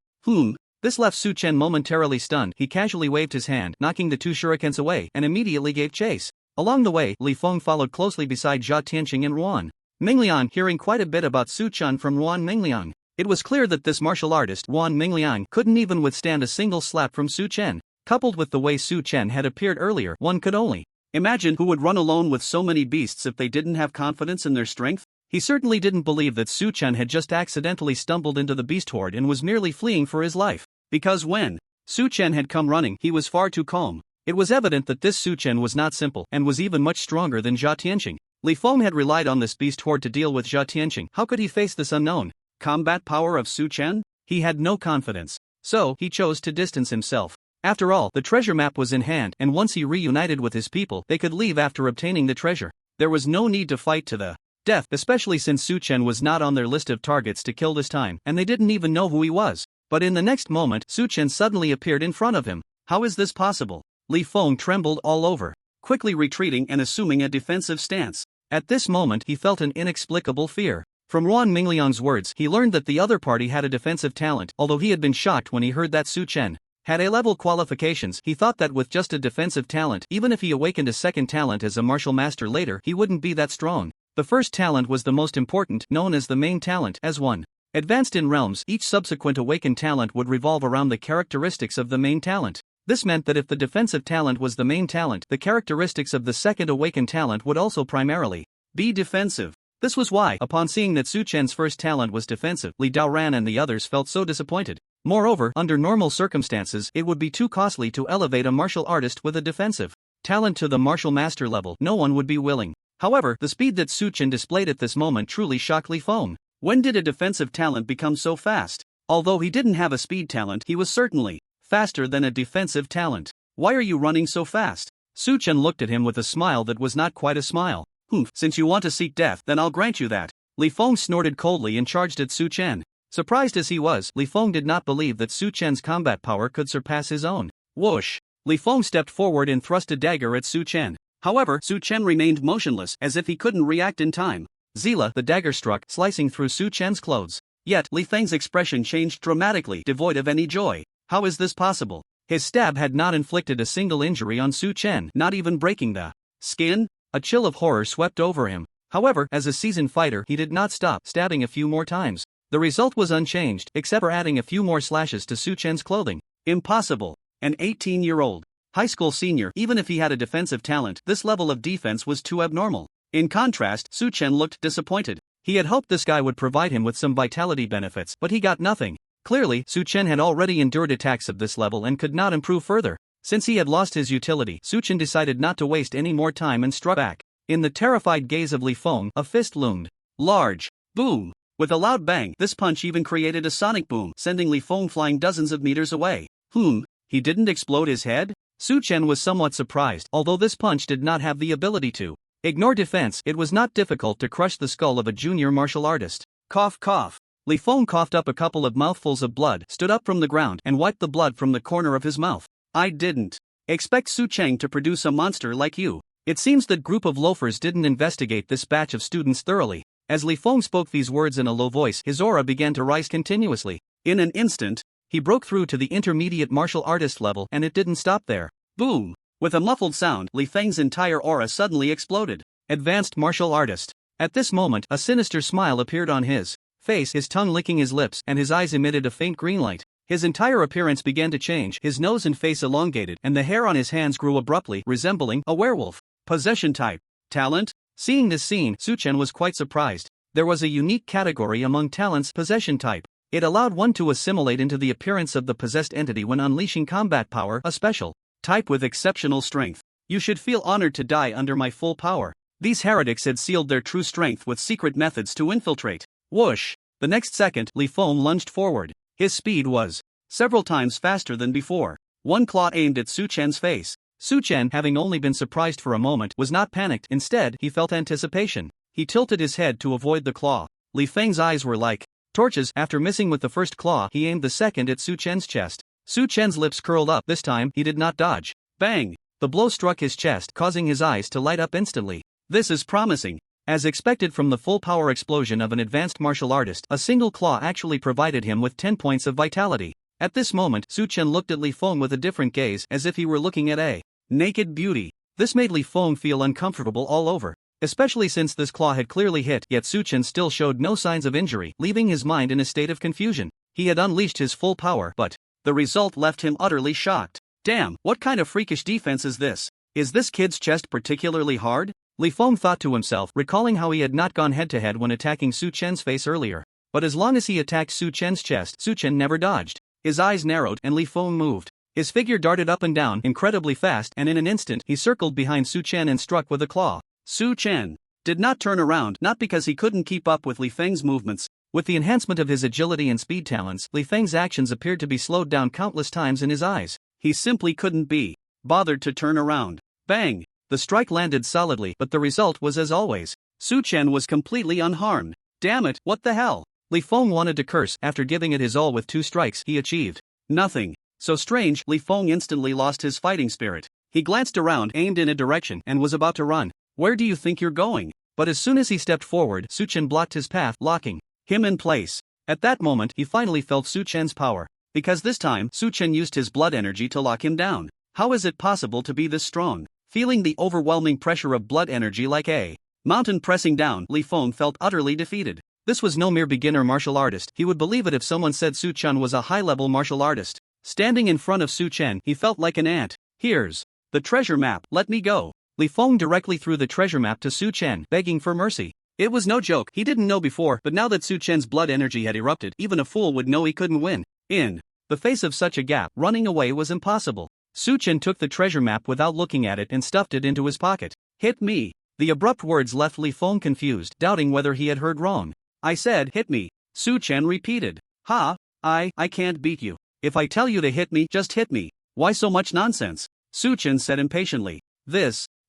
This left Su Chen momentarily stunned. He casually waved his hand, knocking the two shurikens away, and immediately gave chase. Along the way, Li Feng followed closely beside Jia Tianqing and Ruan Mingliang, hearing quite a bit about Su Chen from Ruan Mingliang. It was clear that this martial artist, Ruan Mingliang, couldn't even withstand a single slap from Su Chen. Coupled with the way Su Chen had appeared earlier, one could only imagine who would run alone with so many beasts if they didn't have confidence in their strength. He certainly didn't believe that Su Chen had just accidentally stumbled into the beast horde and was merely fleeing for his life. Because when Su Chen had come running, he was far too calm. It was evident that this Su Chen was not simple, and was even much stronger than Jia Tianqing. Li Feng had relied on this beast horde to deal with Jia Tianqing. How could he face this unknown combat power of Su Chen? He had no confidence. So, he chose to distance himself. After all, the treasure map was in hand, and once he reunited with his people, they could leave after obtaining the treasure. There was no need to fight to the death, especially since Su Chen was not on their list of targets to kill this time, and they didn't even know who he was. But in the next moment, Su Chen suddenly appeared in front of him. How is this possible? Li Feng trembled all over, quickly retreating and assuming a defensive stance. At this moment, he felt an inexplicable fear. From Ruan Mingliang's words, he learned that the other party had a defensive talent, although he had been shocked when he heard that Su Chen had A-level qualifications. He thought that with just a defensive talent, even if he awakened a second talent as a martial master later, he wouldn't be that strong. The first talent was the most important, known as the main talent. As one advanced in realms, each subsequent awakened talent would revolve around the characteristics of the main talent. This meant that if the defensive talent was the main talent, the characteristics of the second awakened talent would also primarily be defensive. This was why, upon seeing that Su Chen's first talent was defensive, Li Daoran and the others felt so disappointed. Moreover, under normal circumstances, it would be too costly to elevate a martial artist with a defensive talent to the martial master level. No one would be willing. However, the speed that Su Chen displayed at this moment truly shocked Li Feng. When did a defensive talent become so fast? Although he didn't have a speed talent, he was certainly faster than a defensive talent. Why are you running so fast? Su Chen looked at him with a smile that was not quite a smile. Since you want to seek death, then I'll grant you that. Li Feng snorted coldly and charged at Su Chen. Surprised as he was, Li Feng did not believe that Su Chen's combat power could surpass his own. Whoosh! Li Feng stepped forward and thrust a dagger at Su Chen. However, Su Chen remained motionless, as if he couldn't react in time. Zila, the dagger struck, slicing through Su Chen's clothes. Yet, Li Feng's expression changed dramatically, devoid of any joy. How is this possible? His stab had not inflicted a single injury on Su Chen, not even breaking the skin. A chill of horror swept over him. However, as a seasoned fighter, he did not stop, stabbing a few more times. The result was unchanged, except for adding a few more slashes to Su Chen's clothing. Impossible. An 18-year-old high school senior, even if he had a defensive talent, this level of defense was too abnormal. In contrast, Su Chen looked disappointed. He had hoped this guy would provide him with some vitality benefits, but he got nothing. Clearly, Su Chen had already endured attacks of this level and could not improve further. Since he had lost his utility, Su Chen decided not to waste any more time and struck back. In the terrified gaze of Li Feng, a fist loomed large. Boom! With a loud bang, this punch even created a sonic boom, sending Li Feng flying dozens of meters away. He didn't explode his head? Su Chen was somewhat surprised. Although this punch did not have the ability to ignore defense, it was not difficult to crush the skull of a junior martial artist. Cough cough. Li Feng coughed up a couple of mouthfuls of blood, stood up from the ground, and wiped the blood from the corner of his mouth. I didn't expect Su Cheng to produce a monster like you. It seems that group of loafers didn't investigate this batch of students thoroughly. As Li Feng spoke these words in a low voice, his aura began to rise continuously. In an instant, he broke through to the intermediate martial artist level, and it didn't stop there. Boom! With a muffled sound, Li Feng's entire aura suddenly exploded. Advanced martial artist. At this moment, a sinister smile appeared on his face, his tongue licking his lips, and his eyes emitted a faint green light. His entire appearance began to change, his nose and face elongated, and the hair on his hands grew abruptly, resembling a werewolf. Possession type. Talent? Seeing this scene, Su Chen was quite surprised. There was a unique category among talents, possession type. It allowed one to assimilate into the appearance of the possessed entity when unleashing combat power, a special type with exceptional strength. You should feel honored to die under my full power. These heretics had sealed their true strength with secret methods to infiltrate. Whoosh! The next second, Li Feng lunged forward. His speed was several times faster than before. One claw aimed at Su Chen's face. Su Chen, having only been surprised for a moment, was not panicked. Instead, he felt anticipation. He tilted his head to avoid the claw. Li Feng's eyes were like torches. After missing with the first claw, he aimed the second at Su Chen's chest. Su Chen's lips curled up. This time, he did not dodge. Bang! The blow struck his chest, causing his eyes to light up instantly. This is promising. As expected from the full power explosion of an advanced martial artist, a single claw actually provided him with 10 points of vitality. At this moment, Su Chen looked at Li Feng with a different gaze, as if he were looking at a naked beauty. This made Li Feng feel uncomfortable all over, especially since this claw had clearly hit, yet Su Chen still showed no signs of injury, leaving his mind in a state of confusion. He had unleashed his full power, but the result left him utterly shocked. Damn, what kind of freakish defense is this? Is this kid's chest particularly hard? Li Feng thought to himself, recalling how he had not gone head-to-head when attacking Su Chen's face earlier. But as long as he attacked Su Chen's chest, Su Chen never dodged. His eyes narrowed, and Li Feng moved. His figure darted up and down incredibly fast, and in an instant, he circled behind Su Chen and struck with a claw. Su Chen did not turn around, not because he couldn't keep up with Li Feng's movements. With the enhancement of his agility and speed talents, Li Feng's actions appeared to be slowed down countless times in his eyes. He simply couldn't be bothered to turn around. Bang! The strike landed solidly, but the result was as always. Su Chen was completely unharmed. Damn it, what the hell? Li Feng wanted to curse. After giving it his all with 2 strikes, he achieved nothing. So strange, Li Feng instantly lost his fighting spirit. He glanced around, aimed in a direction, and was about to run. Where do you think you're going? but as soon as he stepped forward, Su Chen blocked his path, locking him in place. At that moment, he finally felt Su Chen's power, because this time, Su Chen used his blood energy to lock him down. How is it possible to be this strong? Feeling the overwhelming pressure of blood energy like a mountain pressing down, Li Feng felt utterly defeated. This was no mere beginner martial artist. He would believe it if someone said Su Chen was a high-level martial artist. Standing in front of Su Chen, he felt like an ant. Here's the treasure map, let me go. Li Feng directly threw the treasure map to Su Chen, begging for mercy. It was no joke, he didn't know before, but now that Su Chen's blood energy had erupted, even a fool would know he couldn't win. In the face of such a gap, running away was impossible. Su Chen took the treasure map without looking at it and stuffed it into his pocket. Hit me. The abrupt words left Li Feng confused, doubting whether he had heard wrong. I said hit me. Su Chen repeated. Ha, I can't beat you. If I tell you to hit me, just hit me. Why so much nonsense? Su Chen said impatiently.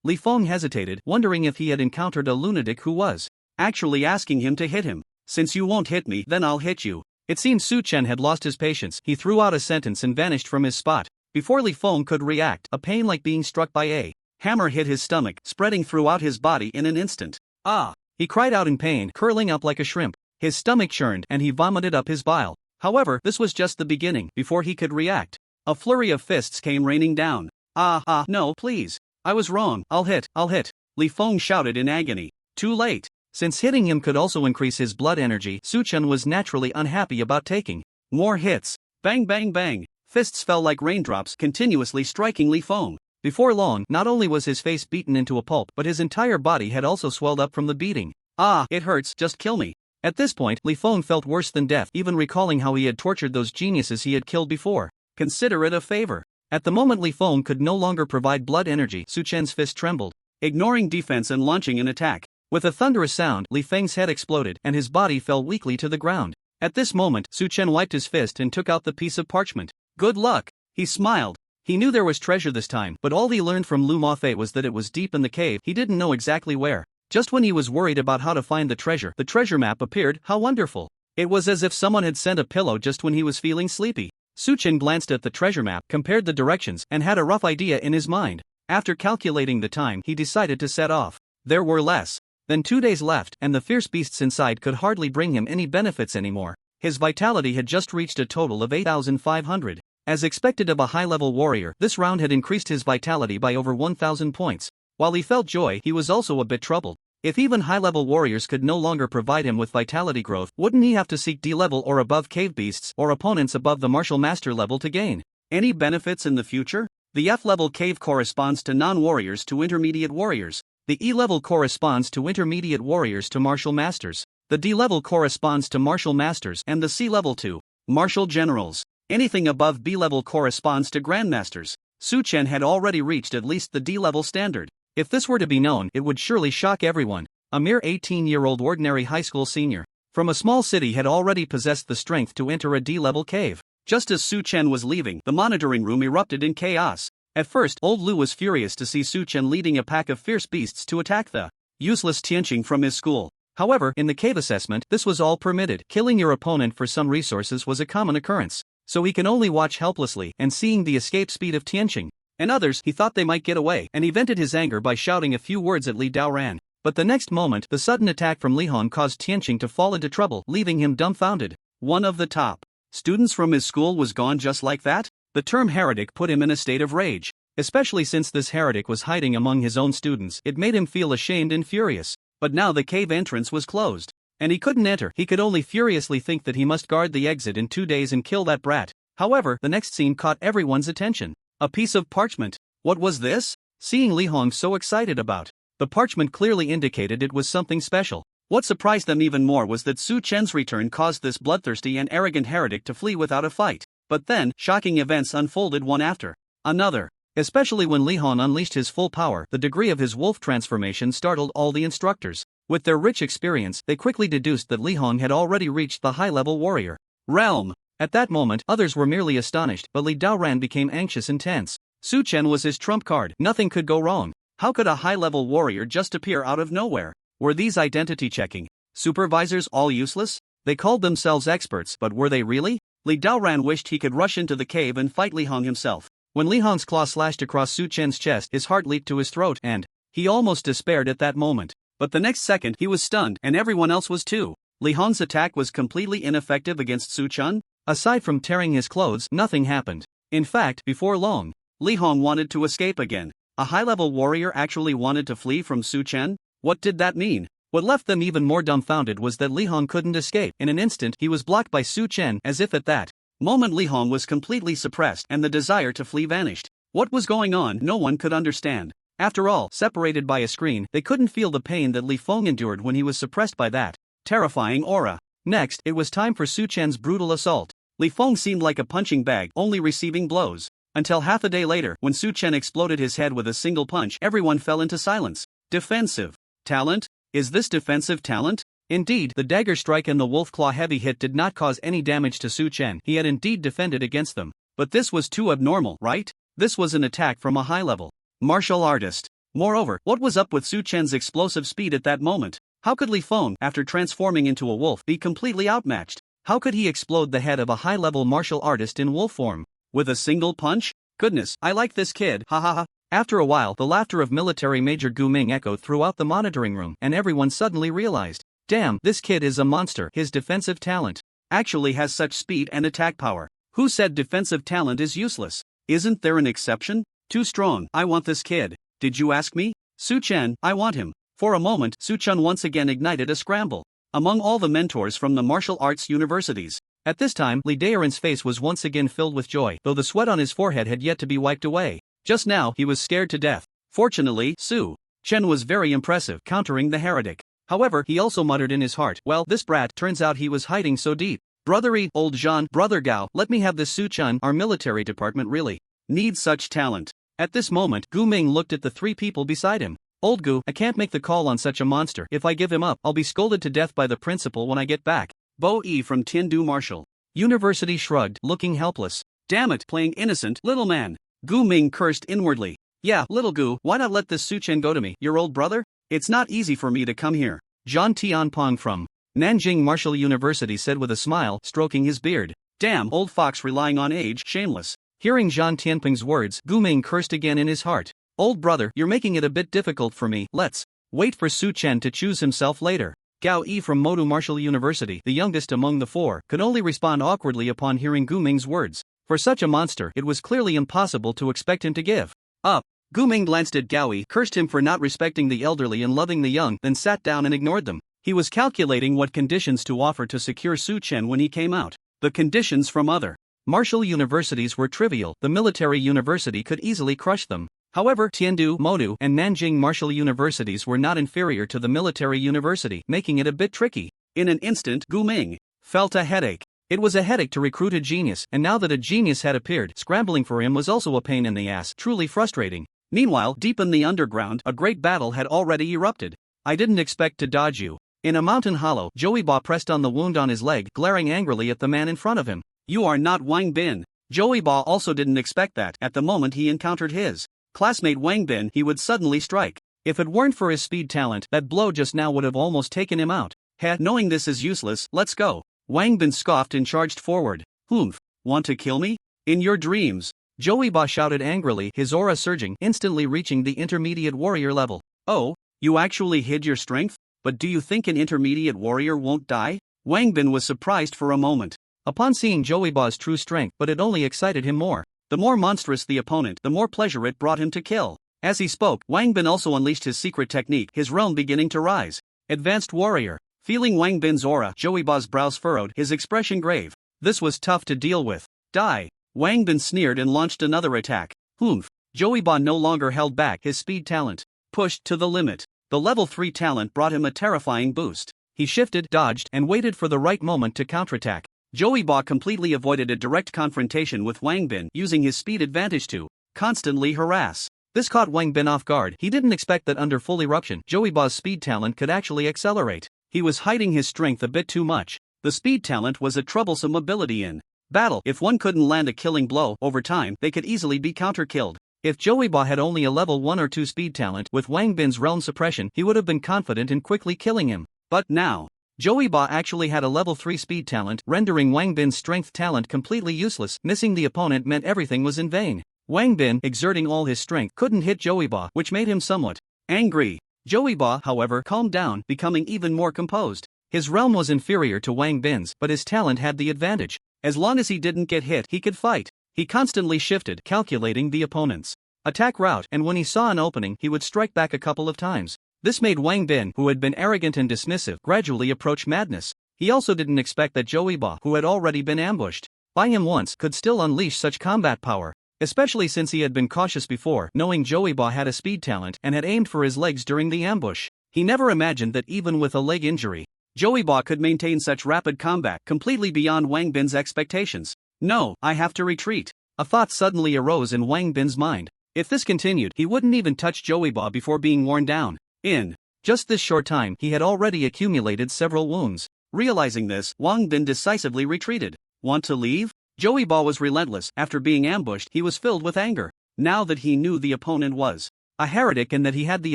Li Feng hesitated, wondering if he had encountered a lunatic who was actually asking him to hit him. Since you won't hit me, then I'll hit you. It seemed Su Chen had lost his patience. He threw out a sentence and vanished from his spot. Before Li Feng could react, a pain like being struck by a hammer hit his stomach, spreading throughout his body in an instant. Ah! He cried out in pain, curling up like a shrimp. His stomach churned and he vomited up his bile. However, this was just the beginning. Before he could react, a flurry of fists came raining down. No, please. I was wrong. I'll hit. Li Feng shouted in agony. Too late. Since hitting him could also increase his blood energy, Su Chen was naturally unhappy about taking more hits. Bang bang bang. Fists fell like raindrops, continuously striking Li Feng. Before long, not only was his face beaten into a pulp, but his entire body had also swelled up from the beating. It hurts, just kill me. At this point, Li Feng felt worse than death, even recalling how he had tortured those geniuses he had killed before. Consider it a favor. At the moment Li Feng could no longer provide blood energy, Su Chen's fist trembled, ignoring defense and launching an attack. With a thunderous sound, Li Feng's head exploded, and his body fell weakly to the ground. At this moment, Su Chen wiped his fist and took out the piece of parchment. Good luck. He smiled. He knew there was treasure this time, but all he learned from Lu Mafei was that it was deep in the cave. He didn't know exactly where. Just when he was worried about how to find the treasure map appeared. How wonderful. It was as if someone had sent a pillow just when he was feeling sleepy. Su Chen glanced at the treasure map, compared the directions, and had a rough idea in his mind. After calculating the time, he decided to set off. There were less than 2 days left, and the fierce beasts inside could hardly bring him any benefits anymore. His vitality had just reached a total of 8,500. As expected of a high-level warrior, this round had increased his vitality by over 1,000 points. While he felt joy, he was also a bit troubled. If even high-level warriors could no longer provide him with vitality growth, wouldn't he have to seek D-level or above cave beasts or opponents above the martial master level to gain any benefits in the future? The F-level cave corresponds to non-warriors to intermediate warriors. The E-level corresponds to intermediate warriors to martial masters. The D-level corresponds to martial masters and the C-level to martial generals. Anything above B-level corresponds to grandmasters. Su Chen had already reached at least the D-level standard. If this were to be known, it would surely shock everyone. A mere 18-year-old ordinary high school senior from a small city had already possessed the strength to enter a D-level cave. Just as Su Chen was leaving, the monitoring room erupted in chaos. At first, old Lu was furious to see Su Chen leading a pack of fierce beasts to attack the useless Tianqing from his school. However, in the cave assessment, this was all permitted. Killing your opponent for some resources was a common occurrence. So he can only watch helplessly and seeing the escape speed of Tianqing and others, he thought they might get away, and he vented his anger by shouting a few words at Li Daoran. But the next moment, the sudden attack from Li Hong caused Tianqing to fall into trouble, leaving him dumbfounded. One of the top students from his school was gone just like that? The term heretic put him in a state of rage. Especially since this heretic was hiding among his own students, it made him feel ashamed and furious. But now the cave entrance was closed, and he couldn't enter. He could only furiously think that he must guard the exit in 2 days and kill that brat. However, the next scene caught everyone's attention. A piece of parchment. What was this? Seeing Li Hong so excited about the parchment clearly indicated it was something special. What surprised them even more was that Su Chen's return caused this bloodthirsty and arrogant heretic to flee without a fight. But then, shocking events unfolded one after another. Especially when Li Hong unleashed his full power, the degree of his wolf transformation startled all the instructors. With their rich experience, they quickly deduced that Li Hong had already reached the high-level warrior realm. At that moment, others were merely astonished, but Li Daoran became anxious and tense. Su Chen was his trump card. Nothing could go wrong. How could a high-level warrior just appear out of nowhere? Were these identity-checking supervisors all useless? They called themselves experts, but were they really? Li Daoran wished he could rush into the cave and fight Li Hong himself. When Li Hong's claw slashed across Su Chen's chest, his heart leaped to his throat, and he almost despaired at that moment. but the next second he was stunned and everyone else was too. Li Hong's attack was completely ineffective against Su Chen. Aside from tearing his clothes, nothing happened. In fact, before long, Li Hong wanted to escape again. A high-level warrior actually wanted to flee from Su Chen? What did that mean? What left them even more dumbfounded was that Li Hong couldn't escape. In an instant, he was blocked by Su Chen, as if at that moment Li Hong was completely suppressed and the desire to flee vanished. What was going on, no one could understand. After all, separated by a screen, they couldn't feel the pain that Li Feng endured when he was suppressed by that terrifying aura. Next, it was time for Su Chen's brutal assault. Li Feng seemed like a punching bag, only receiving blows. Until half a day later, when Su Chen exploded his head with a single punch, everyone fell into silence. Defensive talent? Is this defensive talent? Indeed, the dagger strike and the wolf claw heavy hit did not cause any damage to Su Chen. He had indeed defended against them. But this was too abnormal, right? This was an attack from a high-level martial artist. Moreover, what was up with Su Chen's explosive speed at that moment? How could Li Feng, after transforming into a wolf, be completely outmatched? How could he explode the head of a high-level martial artist in wolf form? With a single punch? Goodness, I like this kid, ha ha ha. After a while, the laughter of military Major Gu Ming echoed throughout the monitoring room, and everyone suddenly realized, damn, this kid is a monster. His defensive talent actually has such speed and attack power. Who said defensive talent is useless? Isn't there an exception? Too strong, I want this kid. Did you ask me? Su Chen, I want him. For a moment, Su Chen once again ignited a scramble among all the mentors from the martial arts universities. At this time, Li Daeron's face was once again filled with joy, though the sweat on his forehead had yet to be wiped away. Just now, he was scared to death. Fortunately, Su Chen was very impressive, countering the heretic. However, he also muttered in his heart, well, this brat, turns out he was hiding so deep. Brothery, old Jean, brother Gao, let me have this Su Chen. Our military department really needs such talent. At this moment, Gu Ming looked at the three people beside him. Old Gu, I can't make the call on such a monster. If I give him up, I'll be scolded to death by the principal when I get back. Bo Yi from Tiandu Martial University shrugged, looking helpless. Damn it, playing innocent, little man. Gu Ming cursed inwardly. Yeah, little Gu, why not let this Su Chen go to me, your old brother? It's not easy for me to come here. Zhan Tianpong from Nanjing Martial University said with a smile, stroking his beard. Damn, old fox relying on age, shameless. Hearing Zhan Tianping's words, Gu Ming cursed again in his heart. Old brother, you're making it a bit difficult for me. Let's wait for Su Chen to choose himself later. Gao Yi from Modu Martial University, the youngest among the four, could only respond awkwardly upon hearing Gu Ming's words. For such a monster, it was clearly impossible to expect him to give up. Gu Ming glanced at Gao Yi, cursed him for not respecting the elderly and loving the young, then sat down and ignored them. He was calculating what conditions to offer to secure Su Chen when he came out. The conditions from other martial universities were trivial. The military university could easily crush them. However, Tiandu, Modu, and Nanjing martial universities were not inferior to the military university, making it a bit tricky. In an instant, Gu Ming felt a headache. It was a headache to recruit a genius, and now that a genius had appeared, scrambling for him was also a pain in the ass, truly frustrating. Meanwhile, deep in the underground, a great battle had already erupted. I didn't expect to dodge you. In a mountain hollow, Joey Ba pressed on the wound on his leg, glaring angrily at the man in front of him. You are not Wang Bin. Joey Ba also didn't expect that, at the moment he encountered his classmate Wang Bin, he would suddenly strike. If it weren't for his speed talent, that blow just now would have almost taken him out. Heh, knowing this is useless, let's go. Wang Bin scoffed and charged forward. Humph, want to kill me? In your dreams. Joey Ba shouted angrily, his aura surging, instantly reaching the intermediate warrior level. Oh, you actually hid your strength? But do you think an intermediate warrior won't die? Wang Bin was surprised for a moment upon seeing Joey Ba's true strength, but it only excited him more. The more monstrous the opponent, the more pleasure it brought him to kill. As he spoke, Wang Bin also unleashed his secret technique, his realm beginning to rise. Advanced warrior. Feeling Wang Bin's aura, Joey Ba's brows furrowed, his expression grave. This was tough to deal with. Die. Wang Bin sneered and launched another attack. Humph. Joey Ba no longer held back, his speed talent pushed to the limit. The level 3 talent brought him a terrifying boost. He shifted, dodged, and waited for the right moment to counterattack. Joey Ba completely avoided a direct confrontation with Wang Bin, using his speed advantage to constantly harass. This caught Wang Bin off guard. He didn't expect that under full eruption, Joey Ba's speed talent could actually accelerate. He was hiding his strength a bit too much. The speed talent was a troublesome ability in battle. If one couldn't land a killing blow, over time, they could easily be counter-killed. If Joey Ba had only a level 1 or 2 speed talent, with Wang Bin's realm suppression, he would have been confident in quickly killing him. But now, Joey Ba actually had a level 3 speed talent, rendering Wang Bin's strength talent completely useless. Missing the opponent meant everything was in vain. Wang Bin, exerting all his strength, couldn't hit Joey Ba, which made him somewhat angry. Joey Ba, however, calmed down, becoming even more composed. His realm was inferior to Wang Bin's, but his talent had the advantage. As long as he didn't get hit, he could fight. He constantly shifted, calculating the opponent's attack route, and when he saw an opening, he would strike back a couple of times. This made Wang Bin, who had been arrogant and dismissive, gradually approach madness. He also didn't expect that Joey Ba, who had already been ambushed by him once, could still unleash such combat power, especially since he had been cautious before, knowing Joey Ba had a speed talent and had aimed for his legs during the ambush. He never imagined that even with a leg injury, Joey Ba could maintain such rapid combat, completely beyond Wang Bin's expectations. No, I have to retreat. A thought suddenly arose in Wang Bin's mind. If this continued, he wouldn't even touch Joey Ba before being worn down. In just this short time, he had already accumulated several wounds. Realizing this, Wang Bin decisively retreated. Want to leave? Joey Ba was relentless. After being ambushed, he was filled with anger. Now that he knew the opponent was a heretic and that he had the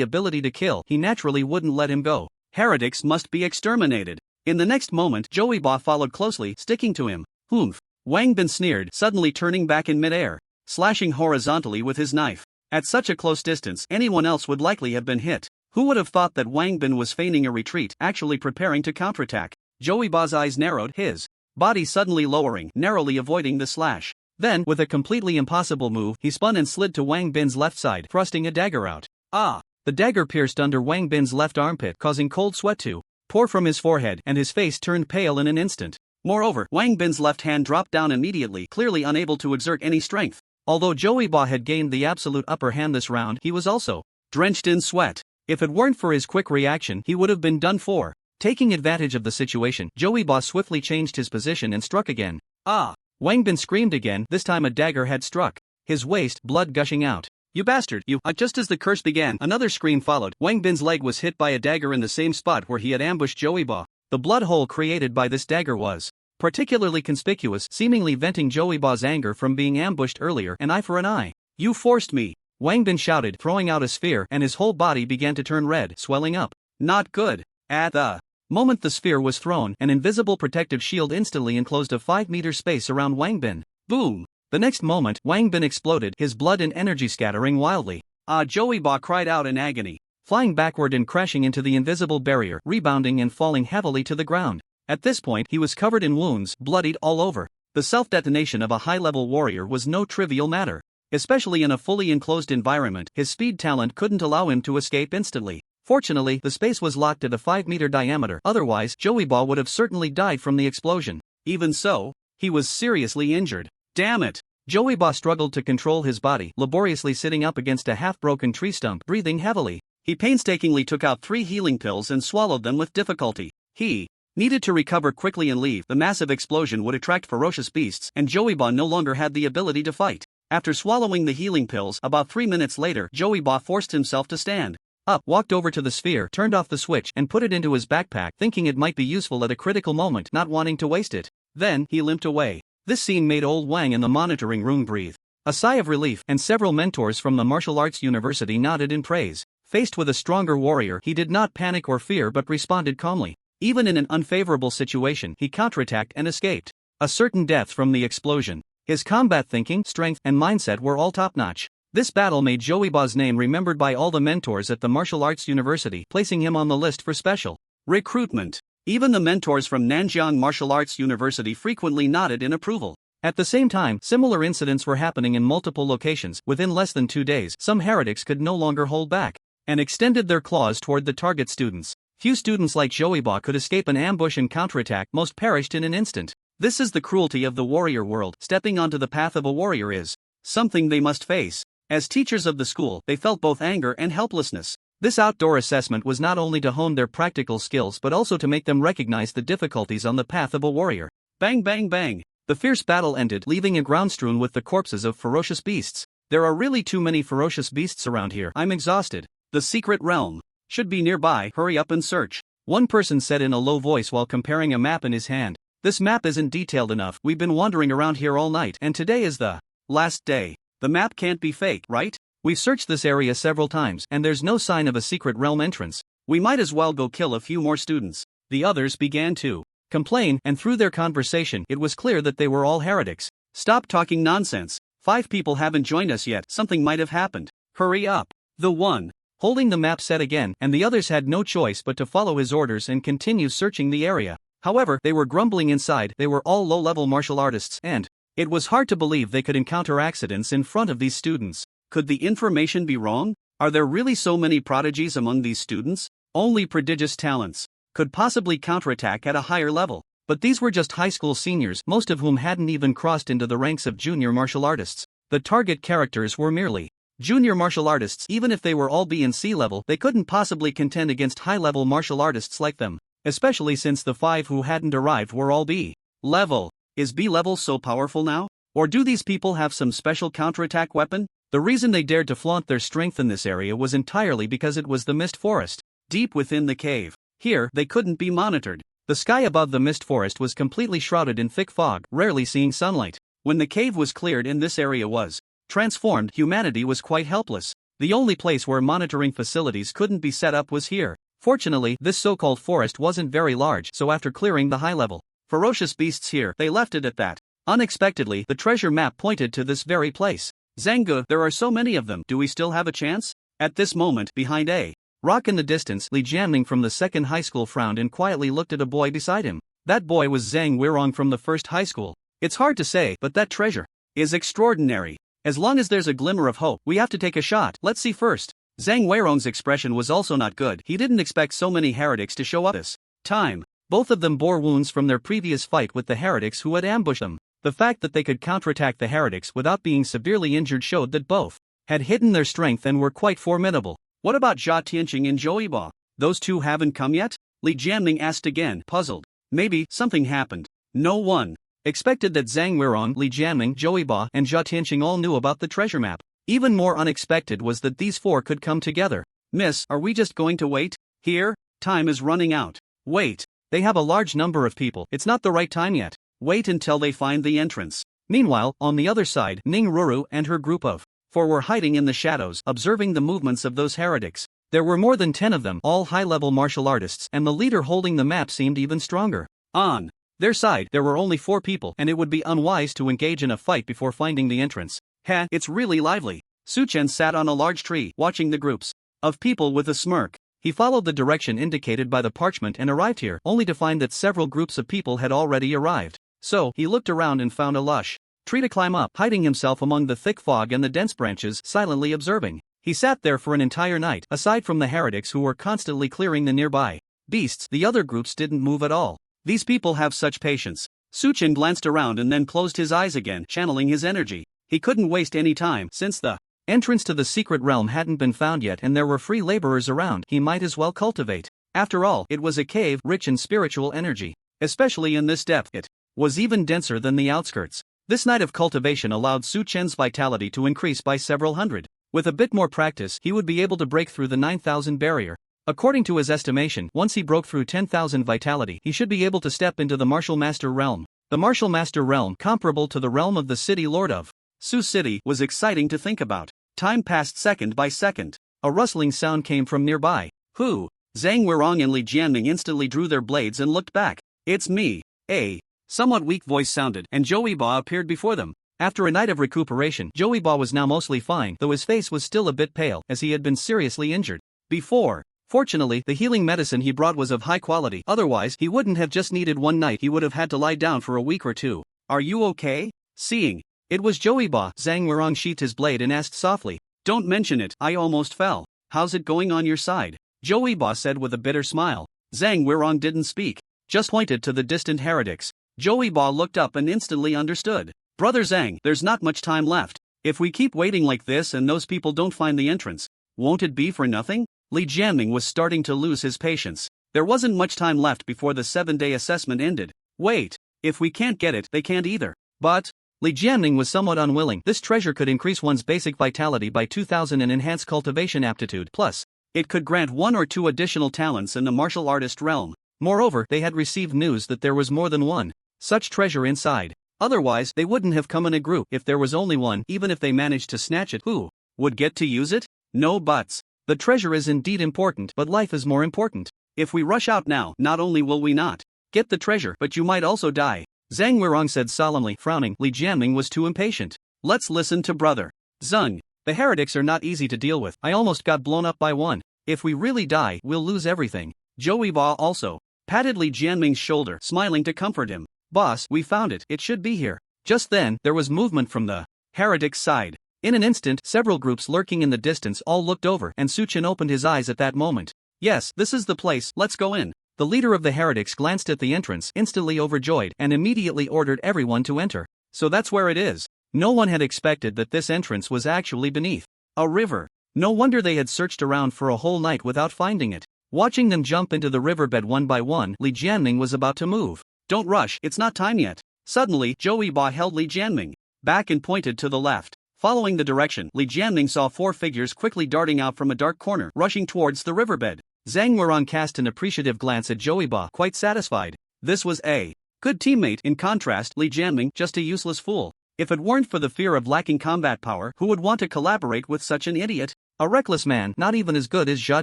ability to kill, he naturally wouldn't let him go. Heretics must be exterminated. In the next moment, Joey Ba followed closely, sticking to him. Humph! Wang Bin sneered, suddenly turning back in midair, slashing horizontally with his knife. At such a close distance, anyone else would likely have been hit. Who would have thought that Wang Bin was feigning a retreat, actually preparing to counterattack? Joey Ba's eyes narrowed, his body suddenly lowering, narrowly avoiding the slash. Then, with a completely impossible move, he spun and slid to Wang Bin's left side, thrusting a dagger out. Ah! The dagger pierced under Wang Bin's left armpit, causing cold sweat to pour from his forehead, and his face turned pale in an instant. Moreover, Wang Bin's left hand dropped down immediately, clearly unable to exert any strength. Although Joey Ba had gained the absolute upper hand this round, he was also drenched in sweat. If it weren't for his quick reaction, he would have been done for. Taking advantage of the situation, Joey Ba swiftly changed his position and struck again. Ah! Wang Bin screamed again, this time a dagger had struck his waist, blood gushing out. You bastard, you! Just as the curse began, another scream followed. Wang Bin's leg was hit by a dagger in the same spot where he had ambushed Joey Ba. The blood hole created by this dagger was particularly conspicuous, seemingly venting Joey Ba's anger from being ambushed earlier. An eye for an eye. You forced me! Wang Bin shouted, throwing out a sphere, and his whole body began to turn red, swelling up. Not good. At the moment the sphere was thrown, an invisible protective shield instantly enclosed a 5-meter space around Wang Bin. Boom! The next moment, Wang Bin exploded, his blood and energy scattering wildly. Joey Ba cried out in agony, flying backward and crashing into the invisible barrier, rebounding and falling heavily to the ground. At this point, he was covered in wounds, bloodied all over. The self-detonation of a high-level warrior was no trivial matter. Especially in a fully enclosed environment, his speed talent couldn't allow him to escape instantly. Fortunately, the space was locked at a 5-meter diameter, otherwise, Joey Ba would have certainly died from the explosion. Even so, he was seriously injured. Damn it! Joey Ba struggled to control his body, laboriously sitting up against a half-broken tree stump, breathing heavily. He painstakingly took out 3 healing pills and swallowed them with difficulty. He needed to recover quickly and leave. The massive explosion would attract ferocious beasts, and Joey Ba no longer had the ability to fight. After swallowing the healing pills, about 3 minutes later, Joey Ba forced himself to stand up, walked over to the sphere, turned off the switch, and put it into his backpack, thinking it might be useful at a critical moment, not wanting to waste it. Then, he limped away. This scene made old Wang in the monitoring room breathe a sigh of relief, and several mentors from the martial arts university nodded in praise. Faced with a stronger warrior, he did not panic or fear but responded calmly. Even in an unfavorable situation, he counterattacked and escaped a certain death from the explosion. His combat thinking, strength, and mindset were all top-notch. This battle made Joey Ba's name remembered by all the mentors at the martial arts university, placing him on the list for special recruitment. Even the mentors from Nanjiang Martial Arts University frequently nodded in approval. At the same time, similar incidents were happening in multiple locations. Within less than 2 days, some heretics could no longer hold back and extended their claws toward the target students. Few students like Joey Ba could escape an ambush and counterattack, most perished in an instant. This is the cruelty of the warrior world. Stepping onto the path of a warrior is something they must face. As teachers of the school, they felt both anger and helplessness. This outdoor assessment was not only to hone their practical skills but also to make them recognize the difficulties on the path of a warrior. Bang bang bang! The fierce battle ended, leaving a ground strewn with the corpses of ferocious beasts. There are really too many ferocious beasts around here. I'm exhausted. The secret realm should be nearby. Hurry up and search. One person said in a low voice while comparing a map in his hand. This map isn't detailed enough. We've been wandering around here all night, and today is the last day. The map can't be fake, right? We've searched this area several times, and there's no sign of a secret realm entrance. We might as well go kill a few more students. The others began to complain, and through their conversation, it was clear that they were all heretics. Stop talking nonsense. 5 people haven't joined us yet. Something might have happened. Hurry up. The one holding the map set again, and the others had no choice but to follow his orders and continue searching the area. However, they were grumbling inside. They were all low-level martial artists, and it was hard to believe they could encounter accidents in front of these students. Could the information be wrong? Are there really so many prodigies among these students? Only prodigious talents could possibly counterattack at a higher level. But these were just high school seniors, most of whom hadn't even crossed into the ranks of junior martial artists. The target characters were merely junior martial artists. Even if they were all B and C level, they couldn't possibly contend against high-level martial artists like them, especially since the 5 who hadn't arrived were all B level. Is B level so powerful now? Or do these people have some special counterattack weapon? The reason they dared to flaunt their strength in this area was entirely because it was the mist forest, deep within the cave. Here, they couldn't be monitored. The sky above the mist forest was completely shrouded in thick fog, rarely seeing sunlight. When the cave was cleared and this area was transformed, humanity was quite helpless. The only place where monitoring facilities couldn't be set up was here. Fortunately, this so-called forest wasn't very large, so after clearing the high-level ferocious beasts here, they left it at that. Unexpectedly, the treasure map pointed to this very place. Zangu, there are so many of them. Do we still have a chance? At this moment, behind a rock in the distance, Li Jianming from the second high school frowned and quietly looked at a boy beside him. That boy was Zhang Weirong from the first high school. It's hard to say, but that treasure is extraordinary. As long as there's a glimmer of hope, we have to take a shot. Let's see first. Zhang Weirong's expression was also not good. He didn't expect so many heretics to show up this time. Both of them bore wounds from their previous fight with the heretics who had ambushed them. The fact that they could counterattack the heretics without being severely injured showed that both had hidden their strength and were quite formidable. What about Jia Tianqing and Zhou Yibo? Those two haven't come yet? Li Jianming asked again, puzzled. Maybe something happened. No one expected that Zhang Weirong, Li Jianming, Zhou Yibo, and Jia Tianqing all knew about the treasure map. Even more unexpected was that these 4 could come together. Miss, are we just going to wait here? Time is running out. Wait. They have a large number of people. It's not the right time yet. Wait until they find the entrance. Meanwhile, on the other side, Ning Ruru and her group of 4 were hiding in the shadows, observing the movements of those heretics. There were more than 10 of them, all high-level martial artists, and the leader holding the map seemed even stronger. On their side, there were only 4 people, and it would be unwise to engage in a fight before finding the entrance. It's really lively. Su Chen sat on a large tree, watching the groups of people with a smirk. He followed the direction indicated by the parchment and arrived here, only to find that several groups of people had already arrived. So, he looked around and found a lush tree to climb up, hiding himself among the thick fog and the dense branches, silently observing. He sat there for an entire night. Aside from the heretics who were constantly clearing the nearby beasts, the other groups didn't move at all. These people have such patience. Su Chen glanced around and then closed his eyes again, channeling his energy. He couldn't waste any time, since the entrance to the secret realm hadn't been found yet and there were free laborers around. He might as well cultivate. After all, it was a cave rich in spiritual energy. Especially in this depth, it was even denser than the outskirts. This night of cultivation allowed Su Chen's vitality to increase by several hundred. With a bit more practice, he would be able to break through the 9,000 barrier. According to his estimation, once he broke through 10,000 vitality, he should be able to step into the Martial Master realm. The Martial Master realm, comparable to the realm of the city lord of Su City, was exciting to think about. Time passed second by second. A rustling sound came from nearby. Who? Zhang Weirong and Li Jianming instantly drew their blades and looked back. It's me. A somewhat weak voice sounded, and Zhou Yibo appeared before them. After a night of recuperation, Zhou Yibo was now mostly fine, though his face was still a bit pale, as he had been seriously injured before. Fortunately, the healing medicine he brought was of high quality, otherwise he wouldn't have just needed one night, he would have had to lie down for a week or 2. Are you okay? Seeing it was Zhou Yibo, Zhang Weirong sheathed his blade and asked softly. Don't mention it, I almost fell. How's it going on your side? Zhou Yibo said with a bitter smile. Zhang Weirong didn't speak, just pointed to the distant heretics. Zhou Yibo looked up and instantly understood. Brother Zhang, there's not much time left. If we keep waiting like this and those people don't find the entrance, won't it be for nothing? Li Jianming was starting to lose his patience. There wasn't much time left before the 7-day assessment ended. Wait, if we can't get it, they can't either. But Li Jianming was somewhat unwilling. This treasure could increase one's basic vitality by 2,000 and enhance cultivation aptitude. Plus, it could grant 1 or 2 additional talents in the martial artist realm. Moreover, they had received news that there was more than one such treasure inside. Otherwise, they wouldn't have come in a group. If there was only one, even if they managed to snatch it, who would get to use it? No buts. The treasure is indeed important, but life is more important. If we rush out now, not only will we not get the treasure, but you might also die. Zhang Weirong said solemnly, frowning. Li Jianming was too impatient. Let's listen to brother Zheng. The heretics are not easy to deal with. I almost got blown up by one. If we really die, we'll lose everything. Joey Ba also patted Li Jianming's shoulder, smiling to comfort him. Boss, we found it. It should be here. Just then, there was movement from the heretics' side. In an instant, several groups lurking in the distance all looked over, and Suchin opened his eyes at that moment. Yes, this is the place, let's go in. The leader of the heretics glanced at the entrance, instantly overjoyed, and immediately ordered everyone to enter. So that's where it is. No one had expected that this entrance was actually beneath a river. No wonder they had searched around for a whole night without finding it. Watching them jump into the riverbed one by one, Li Jianming was about to move. Don't rush, it's not time yet. Suddenly, Joey Ba held Li Jianming back and pointed to the left. Following the direction, Li Jianming saw 4 figures quickly darting out from a dark corner, rushing towards the riverbed. Zhang Weirong cast an appreciative glance at Joey Ba, quite satisfied. This was a good teammate. In contrast, Li Jianming, just a useless fool. If it weren't for the fear of lacking combat power, who would want to collaborate with such an idiot? A reckless man, not even as good as Jia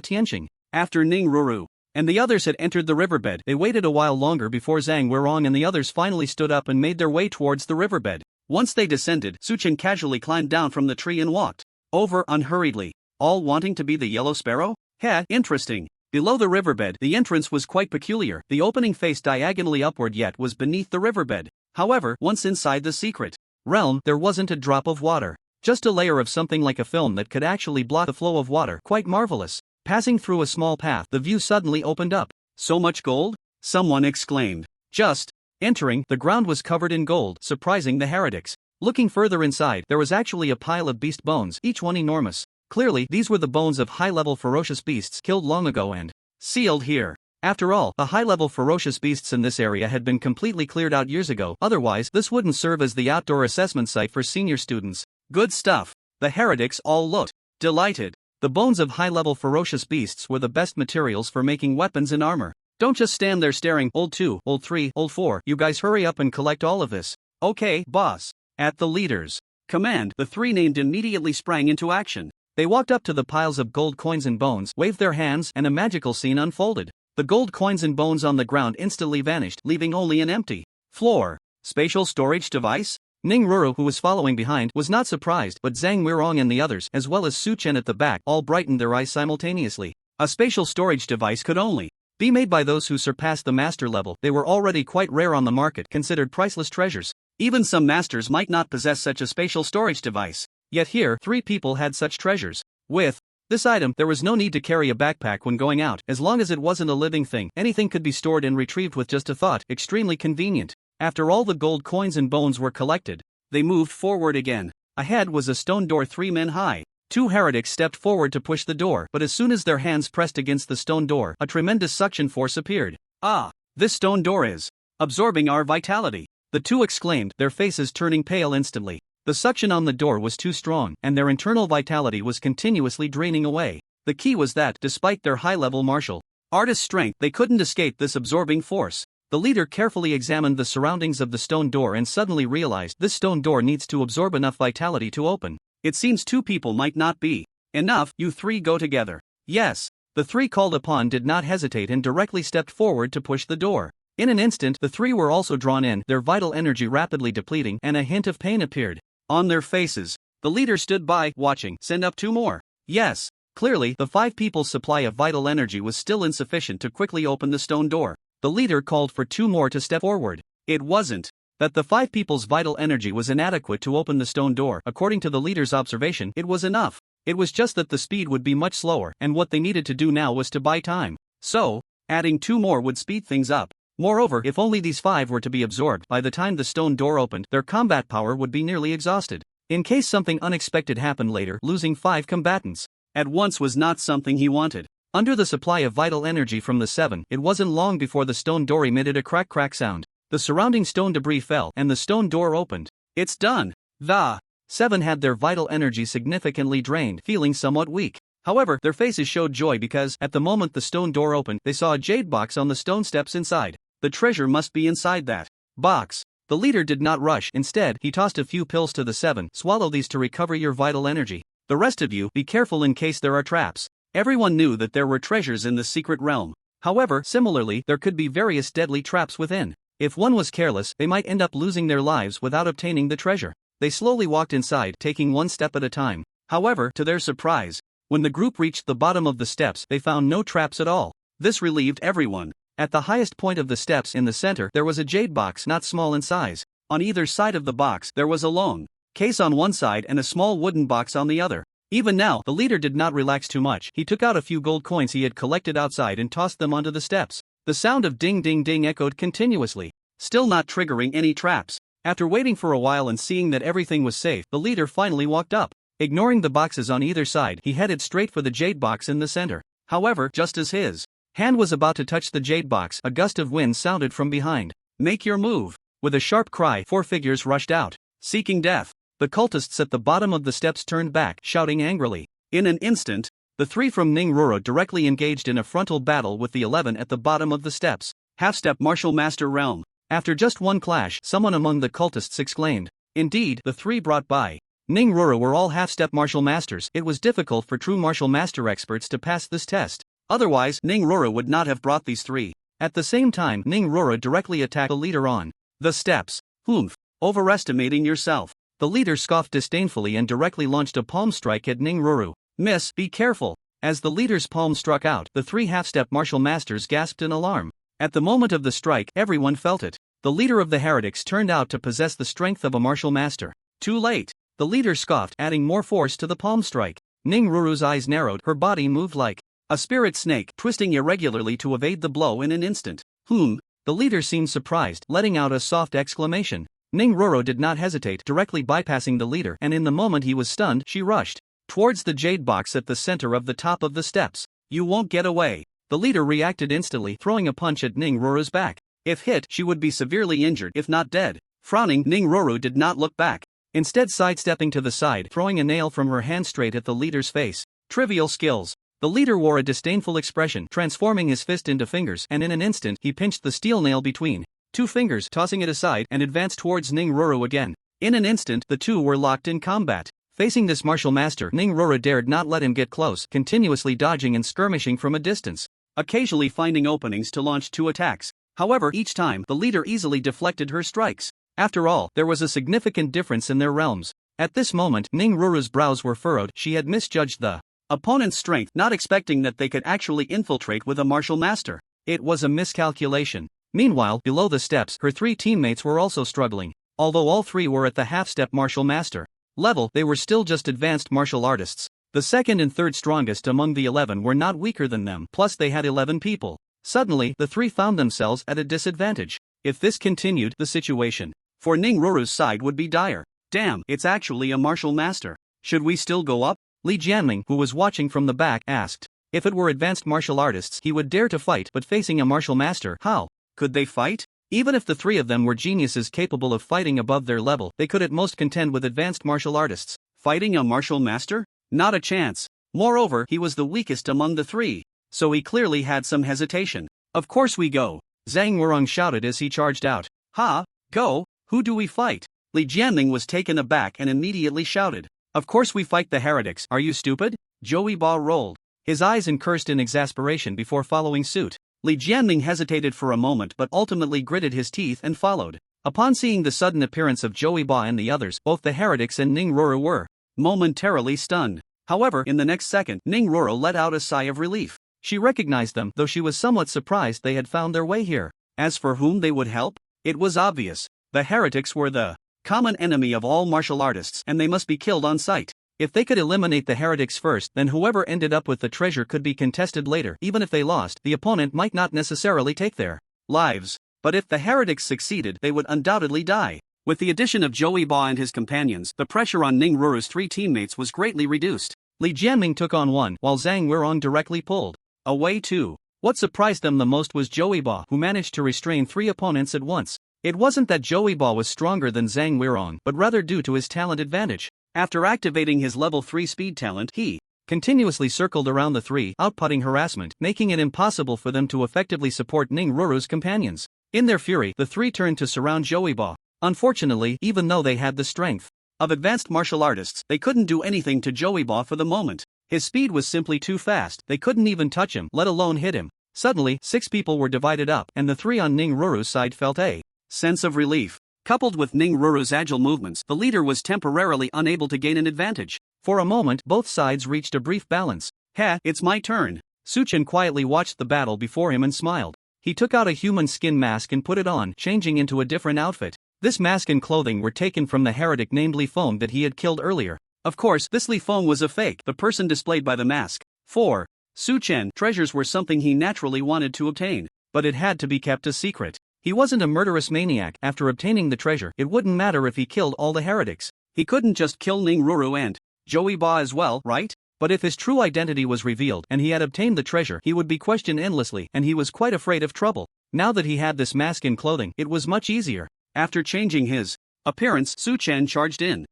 Tianqing. After Ning Ruru and the others had entered the riverbed, they waited a while longer before Zhang Weirong and the others finally stood up and made their way towards the riverbed. Once they descended, Suchin casually climbed down from the tree and walked over unhurriedly. All wanting to be the Yellow Sparrow? Heh, interesting. Below the riverbed, the entrance was quite peculiar. The opening faced diagonally upward yet was beneath the riverbed. However, once inside the secret realm, there wasn't a drop of water. Just a layer of something like a film that could actually block the flow of water. Quite marvelous. Passing through a small path, the view suddenly opened up. So much gold? Someone exclaimed. Just entering, the ground was covered in gold, surprising the heretics. Looking further inside, there was actually a pile of beast bones, each one enormous. Clearly, these were the bones of high-level ferocious beasts killed long ago and sealed here. After all, the high-level ferocious beasts in this area had been completely cleared out years ago, otherwise this wouldn't serve as the outdoor assessment site for senior students. Good stuff. The heretics all looked delighted. The bones of high-level ferocious beasts were the best materials for making weapons and armor. Don't just stand there staring, old 2, old 3, old 4, you guys hurry up and collect all of this. Okay, boss. At the leader's command, the 3 named immediately sprang into action. They walked up to the piles of gold coins and bones, waved their hands, and a magical scene unfolded. The gold coins and bones on the ground instantly vanished, leaving only an empty floor. Spatial storage device? Ning Ruru, who was following behind, was not surprised, but Zhang Weirong and the others, as well as Su Chen at the back, all brightened their eyes simultaneously. A spatial storage device could only be made by those who surpassed the master level. They were already quite rare on the market, considered priceless treasures. Even some masters might not possess such a spatial storage device. Yet here, 3 people had such treasures. With this item, there was no need to carry a backpack when going out. As long as it wasn't a living thing, anything could be stored and retrieved with just a thought. Extremely convenient. After all the gold coins and bones were collected, they moved forward again. Ahead was a stone door 3 men high. 2 heretics stepped forward to push the door, but as soon as their hands pressed against the stone door, a tremendous suction force appeared. Ah, this stone door is absorbing our vitality. The 2 exclaimed, their faces turning pale instantly. The suction on the door was too strong, and their internal vitality was continuously draining away. The key was that, despite their high-level martial artist strength, they couldn't escape this absorbing force. The leader carefully examined the surroundings of the stone door and suddenly realized this stone door needs to absorb enough vitality to open. It seems 2 people might not be enough. You 3 go together. Yes. The 3 called upon did not hesitate and directly stepped forward to push the door. In an instant, the 3 were also drawn in, their vital energy rapidly depleting, and a hint of pain appeared on their faces. The leader stood by, watching. Send up 2 more. Yes. Clearly, the 5 people's supply of vital energy was still insufficient to quickly open the stone door. The leader called for 2 more to step forward. It wasn't that the 5 people's vital energy was inadequate to open the stone door. According to the leader's observation, it was enough. It was just that the speed would be much slower, and what they needed to do now was to buy time. So, adding 2 more would speed things up. Moreover, if only these 5 were to be absorbed, by the time the stone door opened, their combat power would be nearly exhausted. In case something unexpected happened later, losing 5 combatants at once was not something he wanted. Under the supply of vital energy from the 7, it wasn't long before the stone door emitted a crack sound. The surrounding stone debris fell, and the stone door opened. It's done. The 7 had their vital energy significantly drained, feeling somewhat weak. However, their faces showed joy because, at the moment the stone door opened, they saw a jade box on the stone steps inside. The treasure must be inside that box. The leader did not rush. Instead, he tossed a few pills to the 7. Swallow these to recover your vital energy. The rest of you, be careful in case there are traps. Everyone knew that there were treasures in the secret realm. However, similarly, there could be various deadly traps within. If one was careless, they might end up losing their lives without obtaining the treasure. They slowly walked inside, taking 1 step at a time. However, to their surprise, when the group reached the bottom of the steps, they found no traps at all. This relieved everyone. At the highest point of the steps in the center, there was a jade box not small in size. On either side of the box, there was a long case on one side and a small wooden box on the other. Even now, the leader did not relax too much. He took out a few gold coins he had collected outside and tossed them onto the steps. The sound of ding ding ding echoed continuously, still not triggering any traps. After waiting for a while and seeing that everything was safe, the leader finally walked up. Ignoring the boxes on either side, he headed straight for the jade box in the center. However, just as his hand was about to touch the jade box, a gust of wind sounded from behind. "Make your move." With a sharp cry, 4 figures rushed out, seeking death. The cultists at the bottom of the steps turned back, shouting angrily. In an instant, the 3 from Ning Roro directly engaged in a frontal battle with the 11 at the bottom of the steps. Half-step martial master realm. After just one clash, someone among the cultists exclaimed. Indeed, the 3 brought by Ning Roro were all half-step martial masters. It was difficult for true martial master experts to pass this test. Otherwise, Ning Roro would not have brought these 3. At the same time, Ning Roro directly attacked the leader on the steps. Humph, overestimating yourself. The leader scoffed disdainfully and directly launched a palm strike at Ning Roro. Miss, be careful. As the leader's palm struck out, the 3 half-step martial masters gasped in alarm. At the moment of the strike, everyone felt it. The leader of the heretics turned out to possess the strength of a martial master. Too late. The leader scoffed, adding more force to the palm strike. Ning Roro's eyes narrowed, her body moved like a spirit snake, twisting irregularly to evade the blow in an instant. The leader seemed surprised, letting out a soft exclamation. Ning Roro did not hesitate, directly bypassing the leader, and in the moment he was stunned, she rushed towards the jade box at the center of the top of the steps. You won't get away. The leader reacted instantly, throwing a punch at Ning Roro's back. If hit, she would be severely injured, if not dead. Frowning, Ning Roro did not look back, instead sidestepping to the side, throwing a nail from her hand straight at the leader's face. Trivial skills. The leader wore a disdainful expression, transforming his fist into fingers, and in an instant he pinched the steel nail between 2 fingers, tossing it aside, and advanced towards Ning Roro again. In an instant, the 2 were locked in combat. Facing this martial master, Ning Roro dared not let him get close, continuously dodging and skirmishing from a distance, occasionally finding openings to launch 2 attacks. However, each time, the leader easily deflected her strikes. After all, there was a significant difference in their realms. At this moment, Ning Roro's brows were furrowed. She had misjudged the opponent's strength, not expecting that they could actually infiltrate with a martial master. It was a miscalculation. Meanwhile, below the steps, her 3 teammates were also struggling. Although all 3 were at the half-step martial master level, they were still just advanced martial artists. The second and third strongest among the 11 were not weaker than them, plus they had 11 people. Suddenly, the 3 found themselves at a disadvantage. If this continued, the situation for Ning Roro's side would be dire. Damn, it's actually a martial master. Should we still go up? Li Jianming, who was watching from the back, asked. If it were advanced martial artists, he would dare to fight, but facing a martial master, how could they fight? Even if the 3 of them were geniuses capable of fighting above their level, they could at most contend with advanced martial artists. Fighting a martial master? Not a chance. Moreover, he was the weakest among the 3, so he clearly had some hesitation. Of course we go, Zhang Wurong shouted as he charged out. Ha? Go? Who do we fight? Li Jianming was taken aback and immediately shouted. Of course we fight the heretics, are you stupid? Joey Ba rolled his eyes and cursed in exasperation before following suit. Li Jianming hesitated for a moment but ultimately gritted his teeth and followed. Upon seeing the sudden appearance of Joey Ba and the others, both the heretics and Ning Roro were momentarily stunned. However, in the next second, Ning Roro let out a sigh of relief. She recognized them, though she was somewhat surprised they had found their way here. As for whom they would help, it was obvious. The heretics were the common enemy of all martial artists, and they must be killed on sight. If they could eliminate the heretics first, then whoever ended up with the treasure could be contested later. Even if they lost, the opponent might not necessarily take their lives. But if the heretics succeeded, they would undoubtedly die. With the addition of Joey Ba and his companions, the pressure on Ning Roro's 3 teammates was greatly reduced. Li Jianming took on 1, while Zhang Wurong directly pulled away 2. What surprised them the most was Joey Ba, who managed to restrain 3 opponents at once. It wasn't that Joey Ba was stronger than Zhang Wurong, but rather due to his talent advantage. After activating his level 3 speed talent, he continuously circled around the 3, outputting harassment, making it impossible for them to effectively support Ning Roro's companions. In their fury, the 3 turned to surround Joey Ba. Unfortunately, even though they had the strength of advanced martial artists, they couldn't do anything to Joey Ba for the moment. His speed was simply too fast, they couldn't even touch him, let alone hit him. Suddenly, 6 people were divided up, and the 3 on Ning Roro's side felt a sense of relief. Coupled with Ning Roro's agile movements, the leader was temporarily unable to gain an advantage. For a moment, both sides reached a brief balance. "Heh, it's my turn." Suchen quietly watched the battle before him and smiled. He took out a human skin mask and put it on, changing into a different outfit. This mask and clothing were taken from the heretic named Li Feng that he had killed earlier. Of course, this Li Feng was a fake, the person displayed by the mask. 4. Suchen, treasures were something he naturally wanted to obtain, but it had to be kept a secret. He wasn't a murderous maniac. After obtaining the treasure, it wouldn't matter if he killed all the heretics. He couldn't just kill Ning Ruru and Joey Ba as well, right? But if his true identity was revealed and he had obtained the treasure, he would be questioned endlessly, and he was quite afraid of trouble. Now that he had this mask and clothing, it was much easier. After changing his appearance, Suchen charged in.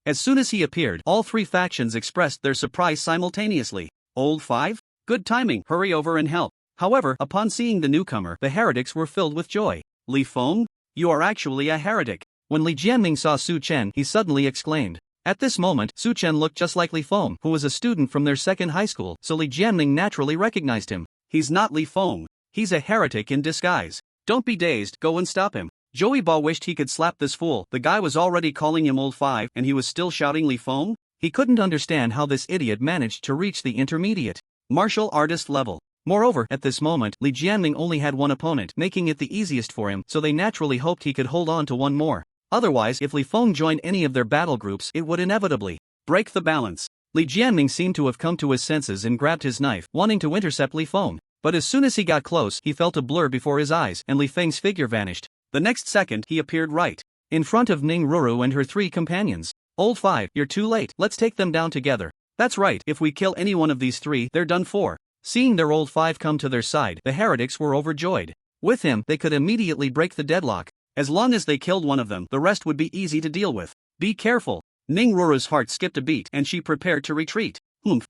As soon as he appeared, all three factions expressed their surprise simultaneously. "Old Five? Good timing, hurry over and help." However, upon seeing the newcomer, the heretics were filled with joy. "Li Feng? You are actually a heretic." When Li Jianming saw Suchen, he suddenly exclaimed. At this moment, Suchen looked just like Li Feng, who was a student from their second high school, so Li Jianming naturally recognized him. "He's not Li Feng. He's a heretic in disguise. Don't be dazed, go and stop him." Joey Ba wished he could slap this fool. The guy was already calling him Old Five and he was still shouting Li Feng? He couldn't understand how this idiot managed to reach the intermediate martial artist level. Moreover, at this moment, Li Jianming only had one opponent, making it the easiest for him, so they naturally hoped he could hold on to one more. Otherwise, if Li Feng joined any of their battle groups, it would inevitably break the balance. Li Jianming seemed to have come to his senses and grabbed his knife, wanting to intercept Li Feng. But as soon as he got close, he felt a blur before his eyes, and Li Feng's figure vanished. The next second, he appeared right in front of Ning Ruru and her three companions. "Old Five, you're too late, let's take them down together." "That's right, if we kill any one of these three, they're done for." Seeing their Old Five come to their side, the heretics were overjoyed. With him, they could immediately break the deadlock. As long as they killed one of them, the rest would be easy to deal with. "Be careful." Ning Ruru's heart skipped a beat and she prepared to retreat.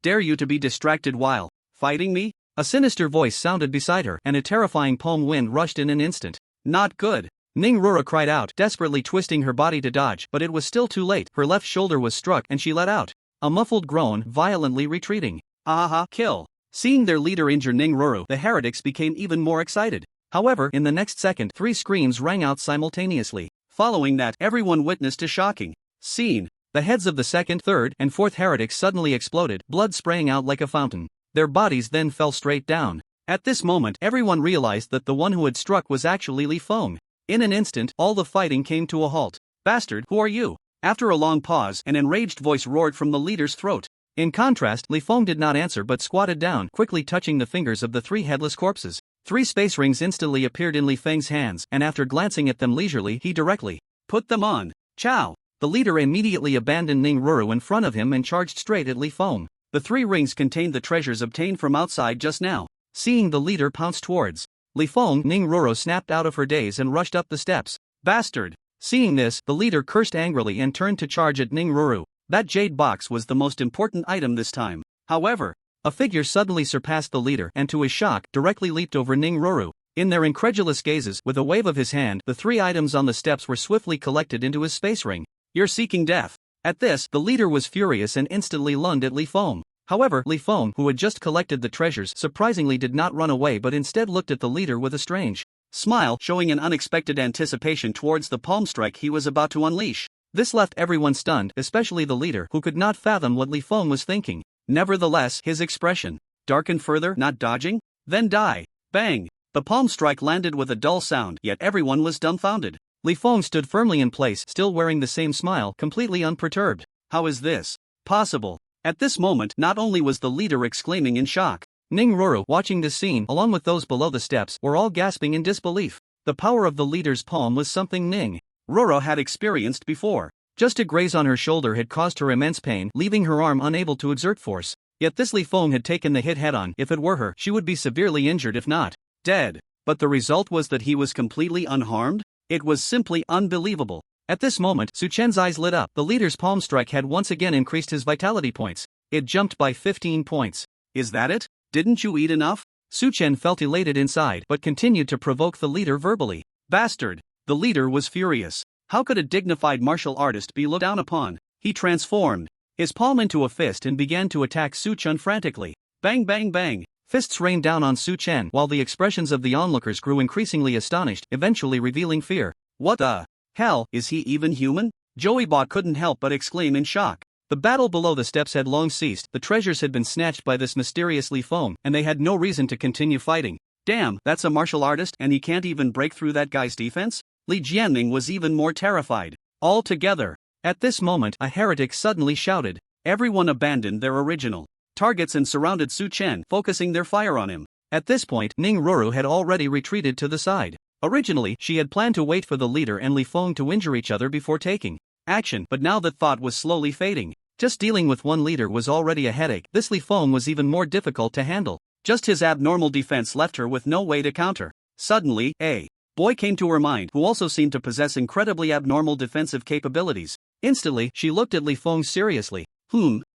Dare you to be distracted while fighting me?" A sinister voice sounded beside her, and a terrifying palm wind rushed in an instant. "Not good." Ning Ruru cried out, desperately twisting her body to dodge, but it was still too late. Her left shoulder was struck and she let out a muffled groan, violently retreating. "Aha, kill." Seeing their leader injure Ning Ruru, the heretics became even more excited. However, in the next second, three screams rang out simultaneously. Following that, everyone witnessed a shocking scene. The heads of the second, third, and fourth heretics suddenly exploded, blood spraying out like a fountain. Their bodies then fell straight down. At this moment, everyone realized that the one who had struck was actually Li Feng. In an instant, all the fighting came to a halt. "Bastard, who are you?" After a long pause, an enraged voice roared from the leader's throat. In contrast, Li Feng did not answer but squatted down, quickly touching the fingers of the three headless corpses. Three space rings instantly appeared in Li Feng's hands, and after glancing at them leisurely, he directly put them on. "Chow!" The leader immediately abandoned Ning Ruru in front of him and charged straight at Li Feng. The three rings contained the treasures obtained from outside just now. Seeing the leader pounce towards Li Feng, Ning Ruru snapped out of her daze and rushed up the steps. "Bastard!" Seeing this, the leader cursed angrily and turned to charge at Ning Ruru. That jade box was the most important item this time. However, a figure suddenly surpassed the leader and to his shock, directly leaped over Ning Ruru. In their incredulous gazes, with a wave of his hand, the three items on the steps were swiftly collected into his space ring. "You're seeking death." At this, the leader was furious and instantly lunged at Li Feng. However, Li Feng, who had just collected the treasures, surprisingly did not run away but instead looked at the leader with a strange smile, showing an unexpected anticipation towards the palm strike he was about to unleash. This left everyone stunned, especially the leader, who could not fathom what Li Feng was thinking. Nevertheless, his expression darkened further. "Not dodging? Then die." Bang! The palm strike landed with a dull sound, yet everyone was dumbfounded. Li Feng stood firmly in place, still wearing the same smile, completely unperturbed. How is this possible? At this moment, not only was the leader exclaiming in shock, Ning Ruru, watching this scene, along with those below the steps, were all gasping in disbelief. The power of the leader's palm was something Ning Ruru had experienced before. Just a graze on her shoulder had caused her immense pain, leaving her arm unable to exert force. Yet this Li Feng had taken the hit head-on. If it were her, she would be severely injured if not dead. But the result was that he was completely unharmed? It was simply unbelievable. At this moment, Suchen's eyes lit up. The leader's palm strike had once again increased his vitality points. It jumped by 15 points. "Is that it? Didn't you eat enough?" Suchen felt elated inside but continued to provoke the leader verbally. "Bastard!" The leader was furious. How could a dignified martial artist be looked down upon? He transformed his palm into a fist and began to attack Suchen frantically. Bang bang bang! Fists rained down on Suchen while the expressions of the onlookers grew increasingly astonished, eventually revealing fear. "What the hell, is he even human?" Joey Bot couldn't help but exclaim in shock. The battle below the steps had long ceased, the treasures had been snatched by this mysterious Li Feng, and they had no reason to continue fighting. Damn, that's a martial artist and he can't even break through that guy's defense? Li Jianming was even more terrified. All together. At this moment, a heretic suddenly shouted. Everyone abandoned their original targets and surrounded Su Chen, focusing their fire on him. At this point, Ning Ruru had already retreated to the side. Originally, she had planned to wait for the leader and Li Feng to injure each other before taking action, but now that thought was slowly fading. Just dealing with one leader was already a headache. This Li Feng was even more difficult to handle. Just his abnormal defense left her with no way to counter. Suddenly, a boy came to her mind who also seemed to possess incredibly abnormal defensive capabilities. Instantly, she looked at Li Feng seriously.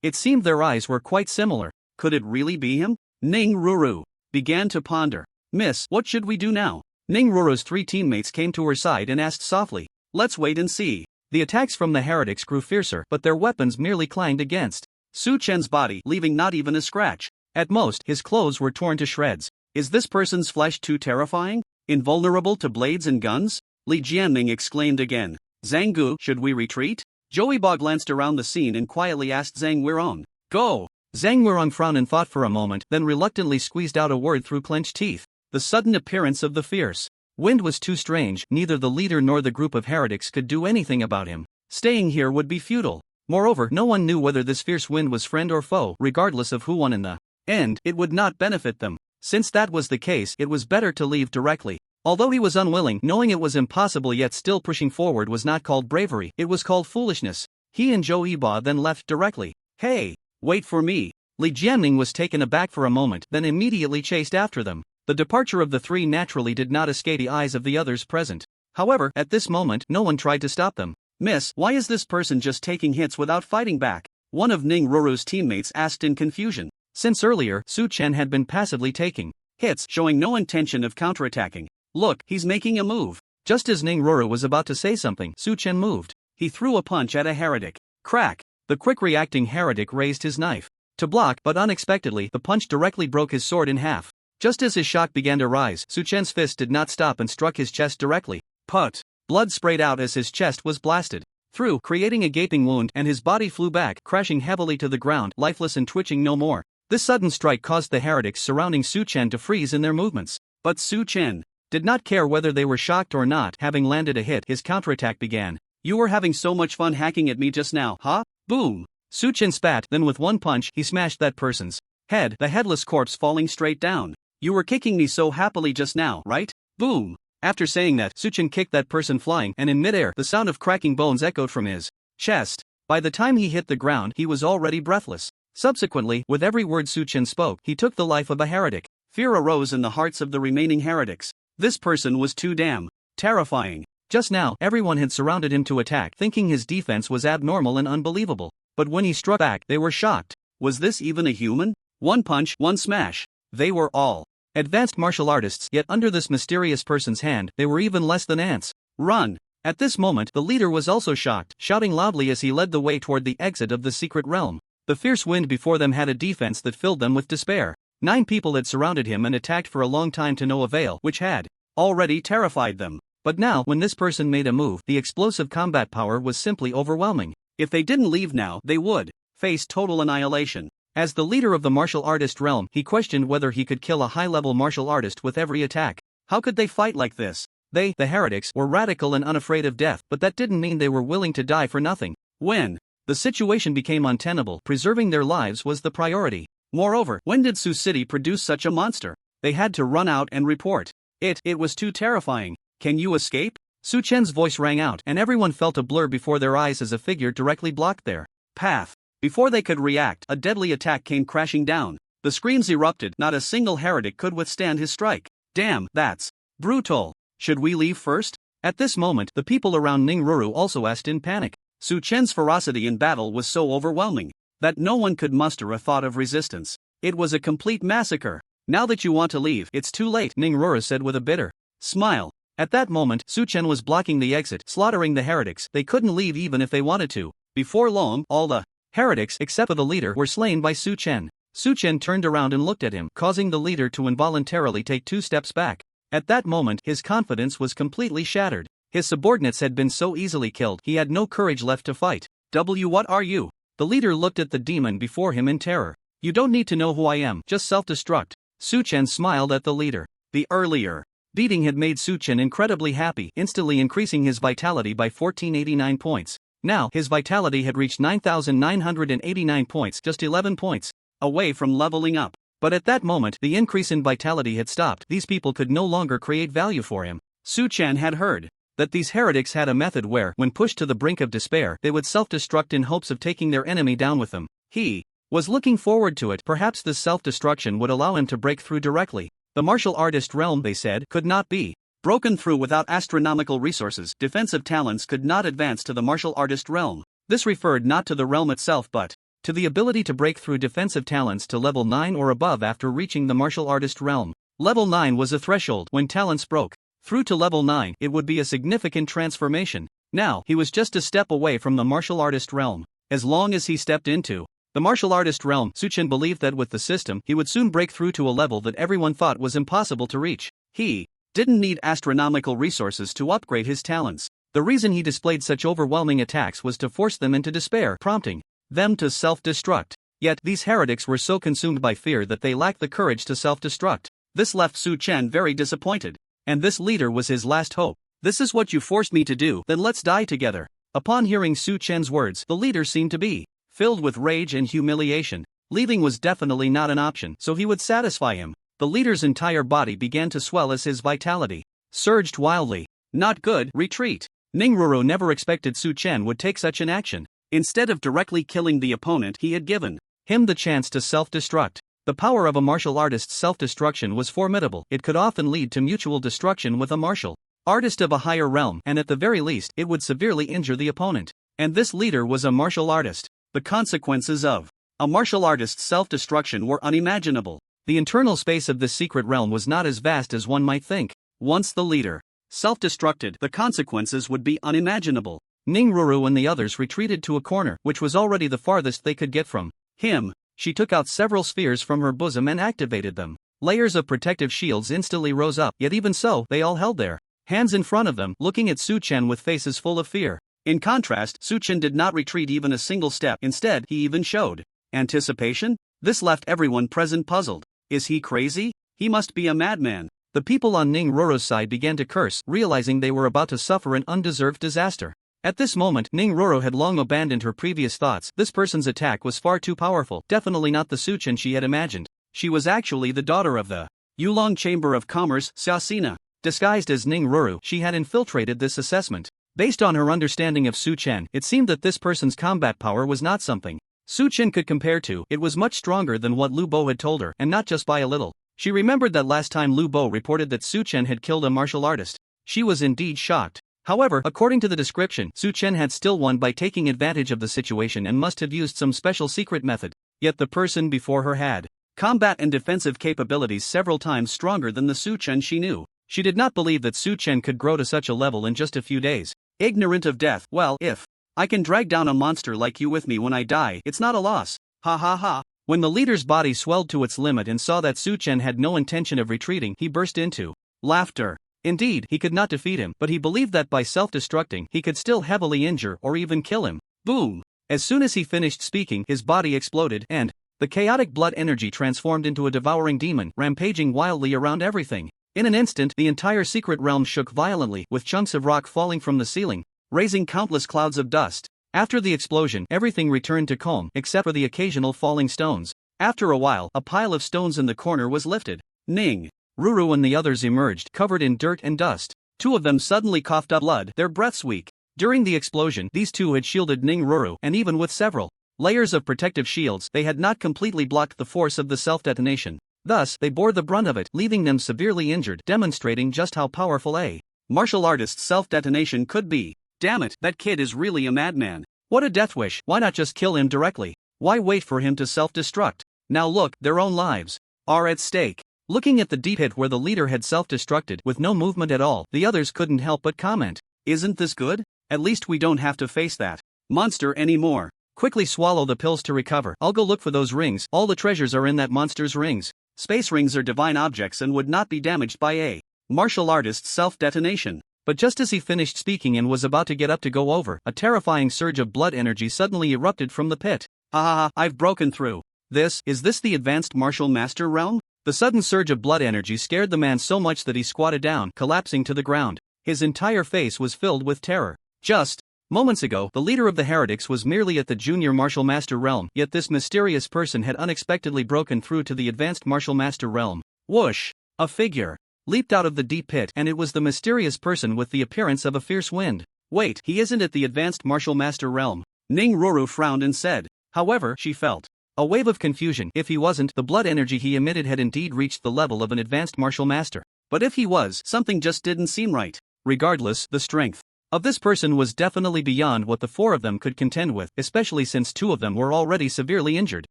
It seemed their eyes were quite similar. Could it really be him? Ning Ruru began to ponder. Miss, what should we do now? Ning Ruru's 3 teammates came to her side and asked softly. Let's wait and see. The attacks from the heretics grew fiercer, but their weapons merely clanged against Su Chen's body, leaving not even a scratch. At most, his clothes were torn to shreds. Is this person's flesh too terrifying? Invulnerable to blades and guns? Li Jianming exclaimed again. Zhang Gu, should we retreat? Zhou Yibo glanced around the scene and quietly asked Zhang Weirong. Go! Zhang Weirong frowned and thought for a moment, then reluctantly squeezed out a word through clenched teeth. The sudden appearance of the fierce wind was too strange, neither the leader nor the group of heretics could do anything about him. Staying here would be futile. Moreover, no one knew whether this fierce wind was friend or foe. Regardless of who won in the end, it would not benefit them. Since that was the case, it was better to leave directly. Although he was unwilling, knowing it was impossible yet still pushing forward was not called bravery, it was called foolishness. He and Zhou Yibo then left directly. Hey! Wait for me! Li Jianming was taken aback for a moment, then immediately chased after them. The departure of the 3 naturally did not escape the eyes of the others present. However, at this moment, no one tried to stop them. Miss, why is this person just taking hits without fighting back? One of Ning Ruru's teammates asked in confusion. Since earlier, Su Chen had been passively taking hits, showing no intention of counterattacking. Look, he's making a move. Just as Ning Ruru was about to say something, Su Chen moved. He threw a punch at a heretic. Crack! The quick-reacting heretic raised his knife to block, but unexpectedly, the punch directly broke his sword in half. Just as his shock began to rise, Su Chen's fist did not stop and struck his chest directly. Put! Blood sprayed out as his chest was blasted through, creating a gaping wound, and his body flew back, crashing heavily to the ground, lifeless and twitching no more. This sudden strike caused the heretics surrounding Su Chen to freeze in their movements. But Su Chen did not care whether they were shocked or not. Having landed a hit, his counterattack began. You were having so much fun hacking at me just now, huh? Boom! Su Chen spat, then with one punch, he smashed that person's head, the headless corpse falling straight down. You were kicking me so happily just now, right? Boom! After saying that, Su Chen kicked that person flying, and in midair, the sound of cracking bones echoed from his chest. By the time he hit the ground, he was already breathless. Subsequently, with every word Su Chen spoke, he took the life of a heretic. Fear arose in the hearts of the remaining heretics. This person was too damn terrifying. Just now, everyone had surrounded him to attack, thinking his defense was abnormal and unbelievable. But when he struck back, they were shocked. Was this even a human? One punch, one smash. They were all advanced martial artists, yet under this mysterious person's hand, they were even less than ants. Run! At this moment, the leader was also shocked, shouting loudly as he led the way toward the exit of the secret realm. The fierce wind before them had a defense that filled them with despair. 9 people had surrounded him and attacked for a long time to no avail, which had already terrified them. But now, when this person made a move, the explosive combat power was simply overwhelming. If they didn't leave now, they would face total annihilation. As the leader of the martial artist realm, he questioned whether he could kill a high-level martial artist with every attack. How could they fight like this? They, the heretics, were radical and unafraid of death, but that didn't mean they were willing to die for nothing. When the situation became untenable, preserving their lives was the priority. Moreover, when did Sioux City produce such a monster? They had to run out and report. It was too terrifying. Can you escape? Su Chen's voice rang out, and everyone felt a blur before their eyes as a figure directly blocked their path. Before they could react, a deadly attack came crashing down. The screams erupted, not a single heretic could withstand his strike. Damn, that's brutal. Should we leave first? At this moment, the people around Ning Ruru also asked in panic. Su Chen's ferocity in battle was so overwhelming that no one could muster a thought of resistance. It was a complete massacre. Now that you want to leave, it's too late, Ning Ruru said with a bitter smile. At that moment, Su Chen was blocking the exit, slaughtering the heretics. They couldn't leave even if they wanted to. Before long, all the heretics, except for the leader, were slain by Su Chen. Su Chen turned around and looked at him, causing the leader to involuntarily take 2 steps back. At that moment, his confidence was completely shattered. His subordinates had been so easily killed, he had no courage left to fight. What are you? The leader looked at the demon before him in terror. You don't need to know who I am, just self-destruct. Su-chen smiled at the leader. The earlier beating had made Su-chen incredibly happy, instantly increasing his vitality by 1489 points. Now, his vitality had reached 9,989 points, just 11 points away from leveling up. But at that moment, the increase in vitality had stopped. These people could no longer create value for him. Su-chen had heard that these heretics had a method where, when pushed to the brink of despair, they would self-destruct in hopes of taking their enemy down with them. He was looking forward to it. Perhaps this self-destruction would allow him to break through directly. The martial artist realm, they said, could not be broken through without astronomical resources. Defensive talents could not advance to the martial artist realm. This referred not to the realm itself but to the ability to break through defensive talents to level 9 or above after reaching the martial artist realm. Level 9 was a threshold. When talents broke through to level 9, it would be a significant transformation. Now, he was just a step away from the martial artist realm. As long as he stepped into the martial artist realm, Su-chen believed that with the system, he would soon break through to a level that everyone thought was impossible to reach. He didn't need astronomical resources to upgrade his talents. The reason he displayed such overwhelming attacks was to force them into despair, prompting them to self-destruct. Yet, these heretics were so consumed by fear that they lacked the courage to self-destruct. This left Su-chen very disappointed. And this leader was his last hope. This is what you forced me to do, then let's die together. Upon hearing Su-chen's words, the leader seemed to be filled with rage and humiliation. Leaving was definitely not an option, so he would satisfy him. The leader's entire body began to swell as his vitality surged wildly. Not good, retreat. Ningruru never expected Su-chen would take such an action. Instead of directly killing the opponent, he had given him the chance to self-destruct. The power of a martial artist's self-destruction was formidable. It could often lead to mutual destruction with a martial artist of a higher realm, and at the very least, it would severely injure the opponent. And this leader was a martial artist. The consequences of a martial artist's self-destruction were unimaginable. The internal space of this secret realm was not as vast as one might think. Once the leader self-destructed, the consequences would be unimaginable. Ningruru and the others retreated to a corner, which was already the farthest they could get from him. She took out several spheres from her bosom and activated them. Layers of protective shields instantly rose up, yet even so, they all held their hands in front of them, looking at Su-chen with faces full of fear. In contrast, Su-chen did not retreat even a single step. Instead, he even showed anticipation. This left everyone present puzzled. Is he crazy? He must be a madman. The people on Ningruru's side began to curse, realizing they were about to suffer an undeserved disaster. At this moment, Ningruru had long abandoned her previous thoughts. This person's attack was far too powerful, definitely not the Su-chen she had imagined. She was actually the daughter of the Yulong Chamber of Commerce, Xiaxina. Disguised as Ningruru, she had infiltrated this assessment. Based on her understanding of Su-chen, it seemed that this person's combat power was not something Su-chen could compare to. It was much stronger than what Lu Bo had told her, and not just by a little. She remembered that last time Lu Bo reported that Su-chen had killed a martial artist. She was indeed shocked. However, according to the description, Su-chen had still won by taking advantage of the situation and must have used some special secret method. Yet the person before her had combat and defensive capabilities several times stronger than the Su-chen she knew. She did not believe that Su-chen could grow to such a level in just a few days. Ignorant of death. Well, if I can drag down a monster like you with me when I die, it's not a loss. Ha ha ha. When the leader's body swelled to its limit and saw that Su-chen had no intention of retreating, he burst into laughter. Indeed, he could not defeat him, but he believed that by self-destructing, he could still heavily injure or even kill him. Boom! As soon as he finished speaking, his body exploded, and the chaotic blood energy transformed into a devouring demon, rampaging wildly around everything. In an instant, the entire secret realm shook violently, with chunks of rock falling from the ceiling, raising countless clouds of dust. After the explosion, everything returned to calm, except for the occasional falling stones. After a while, a pile of stones in the corner was lifted. Ruru and the others emerged, covered in dirt and dust. Two of them suddenly coughed up blood, their breaths weak. During the explosion, these two had shielded Ningruru, and even with several layers of protective shields, they had not completely blocked the force of the self-detonation. Thus, they bore the brunt of it, leaving them severely injured, demonstrating just how powerful a martial artist's self-detonation could be. Damn it, that kid is really a madman. What a death wish. Why not just kill him directly? Why wait for him to self-destruct? Now look, their own lives are at stake. Looking at the deep pit where the leader had self-destructed with no movement at all, the others couldn't help but comment. Isn't this good? At least we don't have to face that monster anymore. Quickly swallow the pills to recover. I'll go look for those rings. All the treasures are in that monster's rings. Space rings are divine objects and would not be damaged by a martial artist's self-detonation. But just as he finished speaking and was about to get up to go over, a terrifying surge of blood energy suddenly erupted from the pit. Ha ha ha, I've broken through. Is this the advanced martial master realm? The sudden surge of blood energy scared the man so much that he squatted down, collapsing to the ground. His entire face was filled with terror. Just moments ago, the leader of the heretics was merely at the junior martial master realm, yet this mysterious person had unexpectedly broken through to the advanced martial master realm. Whoosh! A figure leaped out of the deep pit, and it was the mysterious person with the appearance of a fierce wind. Wait, he isn't at the advanced martial master realm. Ning Ruru frowned and said. However, she felt a wave of confusion. If he wasn't, the blood energy he emitted had indeed reached the level of an advanced martial master. But if he was, something just didn't seem right. Regardless, the strength of this person was definitely beyond what the four of them could contend with, especially since two of them were already severely injured.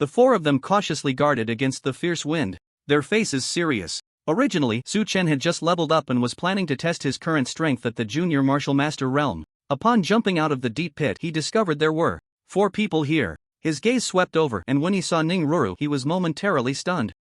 The four of them cautiously guarded against the fierce wind, their faces serious. Originally, Su Chen had just leveled up and was planning to test his current strength at the junior martial master realm. Upon jumping out of the deep pit, he discovered there were 4 people here. His gaze swept over, and when he saw Ning Ruru, he was momentarily stunned.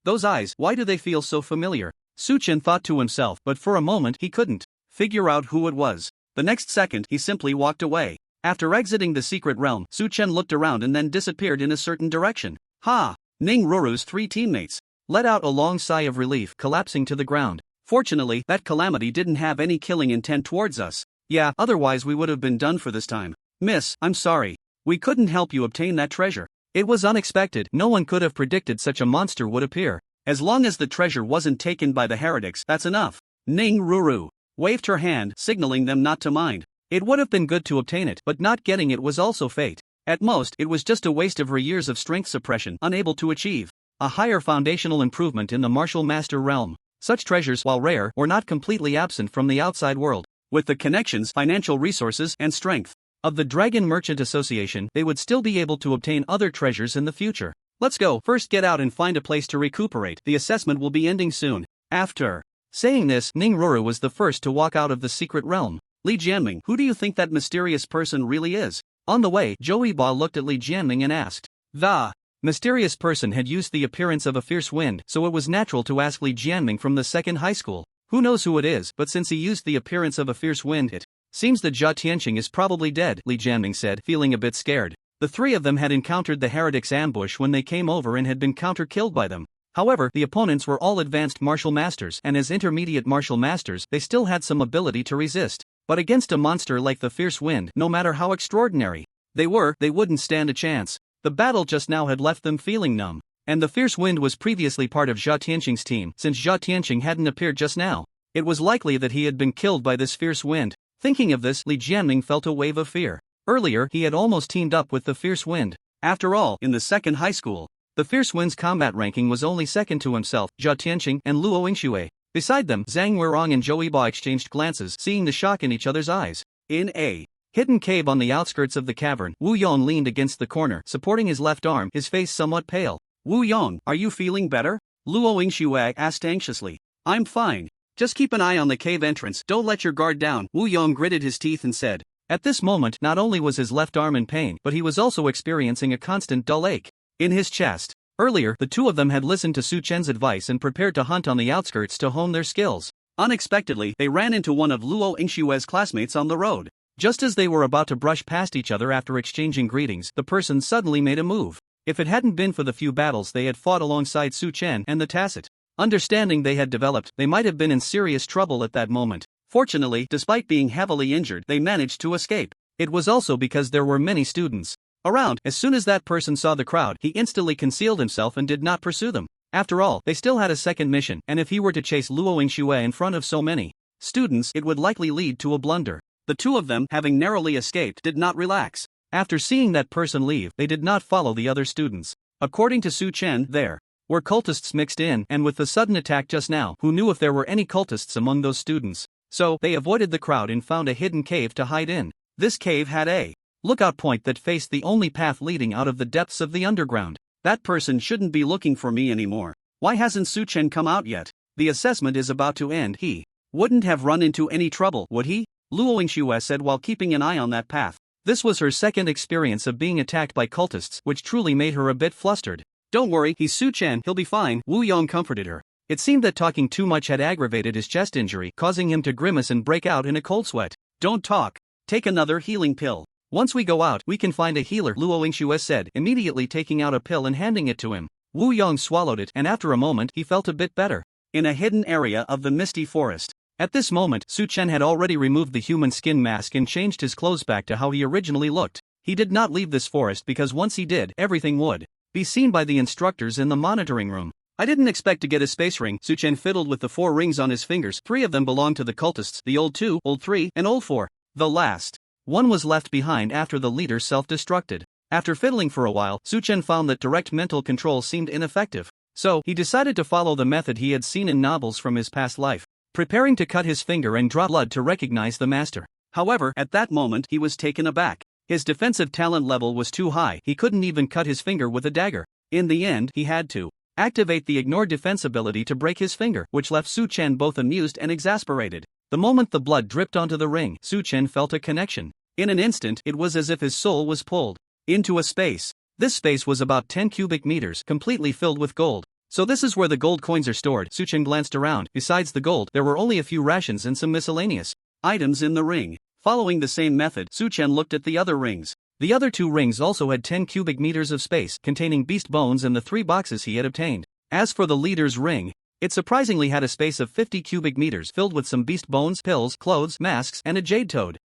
Those eyes, why do they feel so familiar? Su Chen thought to himself, but for a moment he couldn't figure out who it was. The next second, he simply walked away. After exiting the secret realm, Su Chen looked around and then disappeared in a certain direction. Ha! Ning Ruru's 3 teammates let out a long sigh of relief, collapsing to the ground. Fortunately, that calamity didn't have any killing intent towards us. Yeah, otherwise we would have been done for this time. Miss, I'm sorry. We couldn't help you obtain that treasure. It was unexpected. No one could have predicted such a monster would appear. As long as the treasure wasn't taken by the heretics, that's enough. Ning Ruru waved her hand, signaling them not to mind. It would have been good to obtain it, but not getting it was also fate. At most, it was just a waste of her years of strength suppression, unable to achieve a higher foundational improvement in the martial master realm. Such treasures, while rare, were not completely absent from the outside world. With the connections, financial resources, and strength of the Dragon Merchant Association, they would still be able to obtain other treasures in the future. Let's go. First get out and find a place to recuperate. The assessment will be ending soon. After saying this, Ning Ruru was the first to walk out of the secret realm. Li Jianming, who do you think that mysterious person really is? On the way, Joey Ba looked at Li Jianming and asked. The mysterious person had used the appearance of a fierce wind, so it was natural to ask Li Jianming from the second high school. Who knows who it is, but since he used the appearance of a fierce wind, it seems that Jia Tianqing is probably dead, Li Jianming said, feeling a bit scared. The 3 of them had encountered the heretics' ambush when they came over and had been counter-killed by them. However, the opponents were all advanced martial masters, and as intermediate martial masters, they still had some ability to resist. But against a monster like the fierce wind, no matter how extraordinary they wouldn't stand a chance. The battle just now had left them feeling numb. And the fierce wind was previously part of Jia Tianqing's team. Since Jia Tianqing hadn't appeared just now, it was likely that he had been killed by this fierce wind. Thinking of this, Li Jianming felt a wave of fear. Earlier, he had almost teamed up with the fierce wind. After all, in the second high school, the fierce wind's combat ranking was only second to himself, Jia Tianqing, and Luo Yingxue. Beside them, Zhang Weirong and Joey Ba exchanged glances, seeing the shock in each other's eyes. In a hidden cave on the outskirts of the cavern, Wu Yong leaned against the corner, supporting his left arm, his face somewhat pale. Wu Yong, are you feeling better? Luo Yingxue asked anxiously. I'm fine. Just keep an eye on the cave entrance, don't let your guard down, Wu Yong gritted his teeth and said. At this moment, not only was his left arm in pain, but he was also experiencing a constant dull ache in his chest. Earlier, the 2 of them had listened to Su Chen's advice and prepared to hunt on the outskirts to hone their skills. Unexpectedly, they ran into one of Luo Yingxue's classmates on the road. Just as they were about to brush past each other after exchanging greetings, the person suddenly made a move. If it hadn't been for the few battles they had fought alongside Su Chen and the tacit understanding they had developed, they might have been in serious trouble at that moment. Fortunately, despite being heavily injured, they managed to escape. It was also because there were many students around. As soon as that person saw the crowd, he instantly concealed himself and did not pursue them. After all, they still had a second mission, and if he were to chase Luo Yingxue in front of so many students, it would likely lead to a blunder. The 2 of them, having narrowly escaped, did not relax. After seeing that person leave, they did not follow the other students. According to Su Chen, there were cultists mixed in, and with the sudden attack just now, who knew if there were any cultists among those students? So, they avoided the crowd and found a hidden cave to hide in. This cave had a lookout point that faced the only path leading out of the depths of the underground. That person shouldn't be looking for me anymore. Why hasn't Su Chen come out yet? The assessment is about to end. He wouldn't have run into any trouble, would he? Luo Yingxue said while keeping an eye on that path. This was her second experience of being attacked by cultists, which truly made her a bit flustered. Don't worry, he's Su Chen, he'll be fine, Wu Yong comforted her. It seemed that talking too much had aggravated his chest injury, causing him to grimace and break out in a cold sweat. Don't talk. Take another healing pill. Once we go out, we can find a healer, Luo Yingxue said, immediately taking out a pill and handing it to him. Wu Yong swallowed it, and after a moment he felt a bit better. In a hidden area of the misty forest. At this moment, Su Chen had already removed the human skin mask and changed his clothes back to how he originally looked. He did not leave this forest because once he did, everything would be seen by the instructors in the monitoring room. I didn't expect to get a space ring. Su Chen fiddled with the 4 rings on his fingers. 3 of them belonged to the cultists, the old 2, old 3, and old 4. The last one was left behind after the leader self-destructed. After fiddling for a while, Su Chen found that direct mental control seemed ineffective. So, he decided to follow the method he had seen in novels from his past life, preparing to cut his finger and draw blood to recognize the master. However, at that moment he was taken aback. His defensive talent level was too high, he couldn't even cut his finger with a dagger. In the end, he had to activate the ignore defense ability to break his finger, which left Su Chen both amused and exasperated. The moment the blood dripped onto the ring, Su Chen felt a connection. In an instant, it was as if his soul was pulled into a space. This space was about 10 cubic meters, completely filled with gold. So this is where the gold coins are stored. Su Chen glanced around. Besides the gold, there were only a few rations and some miscellaneous items in the ring. Following the same method, Su Chen looked at the other rings. The other 2 rings also had 10 cubic meters of space, containing beast bones and the 3 boxes he had obtained. As for the leader's ring, it surprisingly had a space of 50 cubic meters filled with some beast bones, pills, clothes, masks, and a jade toad.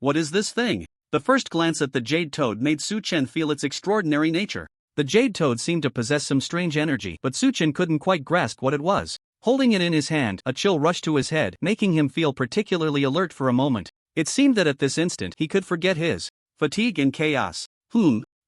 What is this thing? The first glance at the jade toad made Su Chen feel its extraordinary nature. The jade toad seemed to possess some strange energy, but Su Chen couldn't quite grasp what it was. Holding it in his hand, a chill rushed to his head, making him feel particularly alert for a moment. It seemed that at this instant he could forget his fatigue and chaos.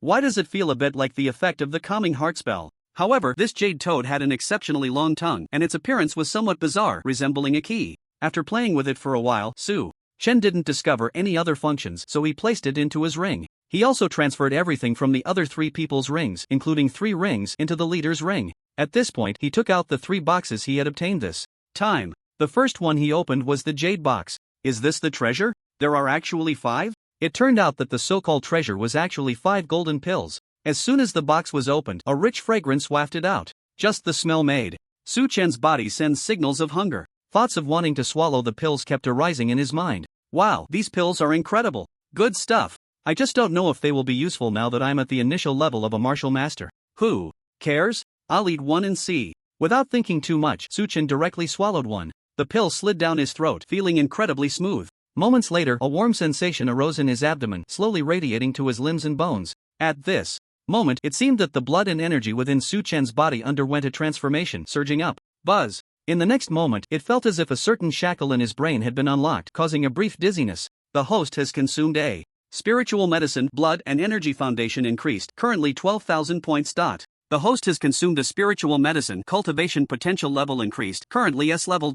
Why does it feel a bit like the effect of the calming heart spell? However, this jade toad had an exceptionally long tongue, and its appearance was somewhat bizarre, resembling a key. After playing with it for a while, Su Chen didn't discover any other functions, so he placed it into his ring. He also transferred everything from the other 3 people's rings, including 3 rings, into the leader's ring. At this point, he took out the 3 boxes he had obtained this time. The first one he opened was the jade box. Is this the treasure? There are actually 5? It turned out that the so-called treasure was actually 5 golden pills. As soon as the box was opened, a rich fragrance wafted out. Just the smell made Su Chen's body send signals of hunger. Thoughts of wanting to swallow the pills kept arising in his mind. Wow, these pills are incredible. Good stuff. I just don't know if they will be useful now that I'm at the initial level of a martial master. Who cares? I'll eat one and see. Without thinking too much, Su Chen directly swallowed one. The pill slid down his throat, feeling incredibly smooth. Moments later, a warm sensation arose in his abdomen, slowly radiating to his limbs and bones. At this moment, it seemed that the blood and energy within Su Chen's body underwent a transformation, surging up. Buzz. In the next moment, it felt as if a certain shackle in his brain had been unlocked, causing a brief dizziness. The host has consumed a spiritual medicine, blood and energy foundation increased, currently 12,000 points. The host has consumed a spiritual medicine, cultivation potential level increased, currently S level.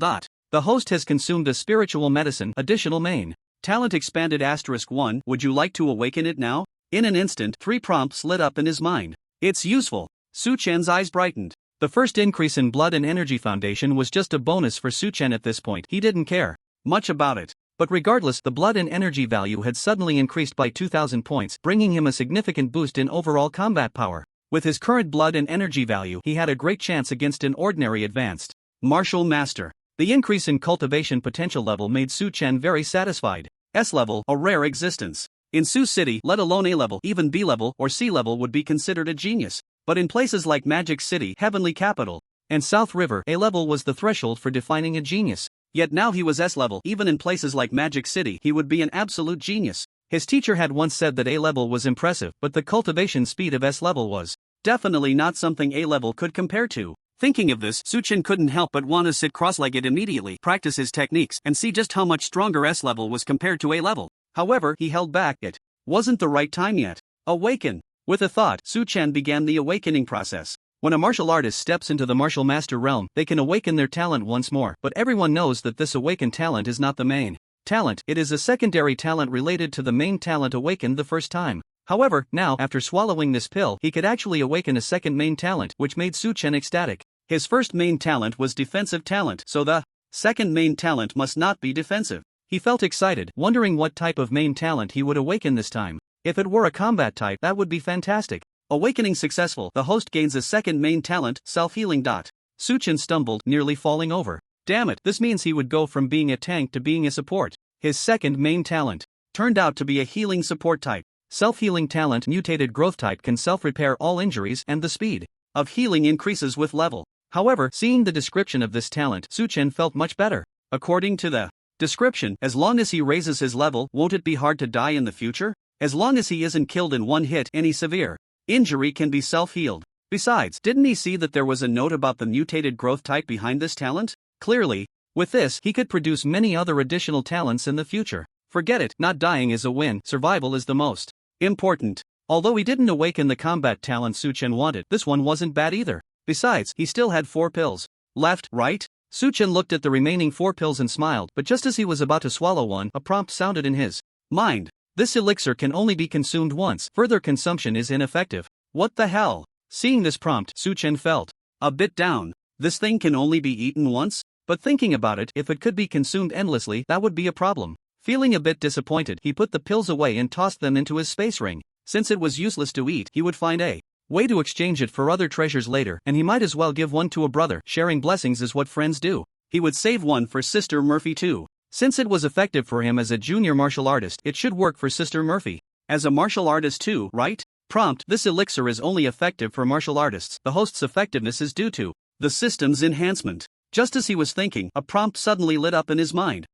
The host has consumed a spiritual medicine, additional main talent expanded *1. Would you like to awaken it now? In an instant, 3 prompts lit up in his mind. It's useful. Su Chen's eyes brightened. The first increase in blood and energy foundation was just a bonus for Su Chen at this point. He didn't care much about it. But regardless, the blood and energy value had suddenly increased by 2,000 points, bringing him a significant boost in overall combat power. With his current blood and energy value, he had a great chance against an ordinary advanced martial master. The increase in cultivation potential level made Su Chen very satisfied. S level, a rare existence. In Su City, let alone A level, even B level or C level would be considered a genius. But in places like Magic City, Heavenly Capital, and South River, A level was the threshold for defining a genius. Yet now he was S level. Even in places like Magic City, he would be an absolute genius. His teacher had once said that A level was impressive, but the cultivation speed of S level was definitely not something A level could compare to. Thinking of this, Su Chen couldn't help but want to sit cross-legged immediately, practice his techniques, and see just how much stronger S level was compared to A level. However, he held back. It wasn't the right time yet. Awaken. With a thought, Su Chen began the awakening process. When a martial artist steps into the martial master realm, they can awaken their talent once more, but everyone knows that this awakened talent is not the main talent. It is a secondary talent related to the main talent awakened the first time. However, now, after swallowing this pill, he could actually awaken a second main talent, which made Su Chen ecstatic. His first main talent was defensive talent, so the second main talent must not be defensive. He felt excited, wondering what type of main talent he would awaken this time. If it were a combat type, that would be fantastic. Awakening successful, the host gains a second main talent, self-healing. Suchin stumbled, nearly falling over. Damn it, this means he would go from being a tank to being a support. His second main talent turned out to be a healing support type. Self-healing talent mutated growth type can self-repair all injuries and the speed of healing increases with level. However, seeing the description of this talent, Suchin felt much better. According to the description, as long as he raises his level, won't it be hard to die in the future? As long as he isn't killed in one hit, any severe injury can be self-healed. Besides, didn't he see that there was a note about the mutated growth type behind this talent? Clearly, with this, he could produce many other additional talents in the future. Forget it, not dying is a win, survival is the most important. Although he didn't awaken the combat talent Suchin wanted, this one wasn't bad either. Besides, he still had 4 pills left, right? Suchin looked at the remaining 4 pills and smiled, but just as he was about to swallow one, a prompt sounded in his mind. This elixir can only be consumed once, further consumption is ineffective. What the hell? Seeing this prompt, Suchin felt a bit down. This thing can only be eaten once? But thinking about it, if it could be consumed endlessly, that would be a problem. Feeling a bit disappointed, he put the pills away and tossed them into his space ring. Since it was useless to eat, he would find a way to exchange it for other treasures later, and he might as well give one to a brother. Sharing blessings is what friends do. He would save one for Sister Murphy too. Since it was effective for him as a junior martial artist, it should work for Sister Murphy as a martial artist too, right? Prompt: this elixir is only effective for martial artists. The host's effectiveness is due to the system's enhancement. Just as he was thinking, a prompt suddenly lit up in his mind.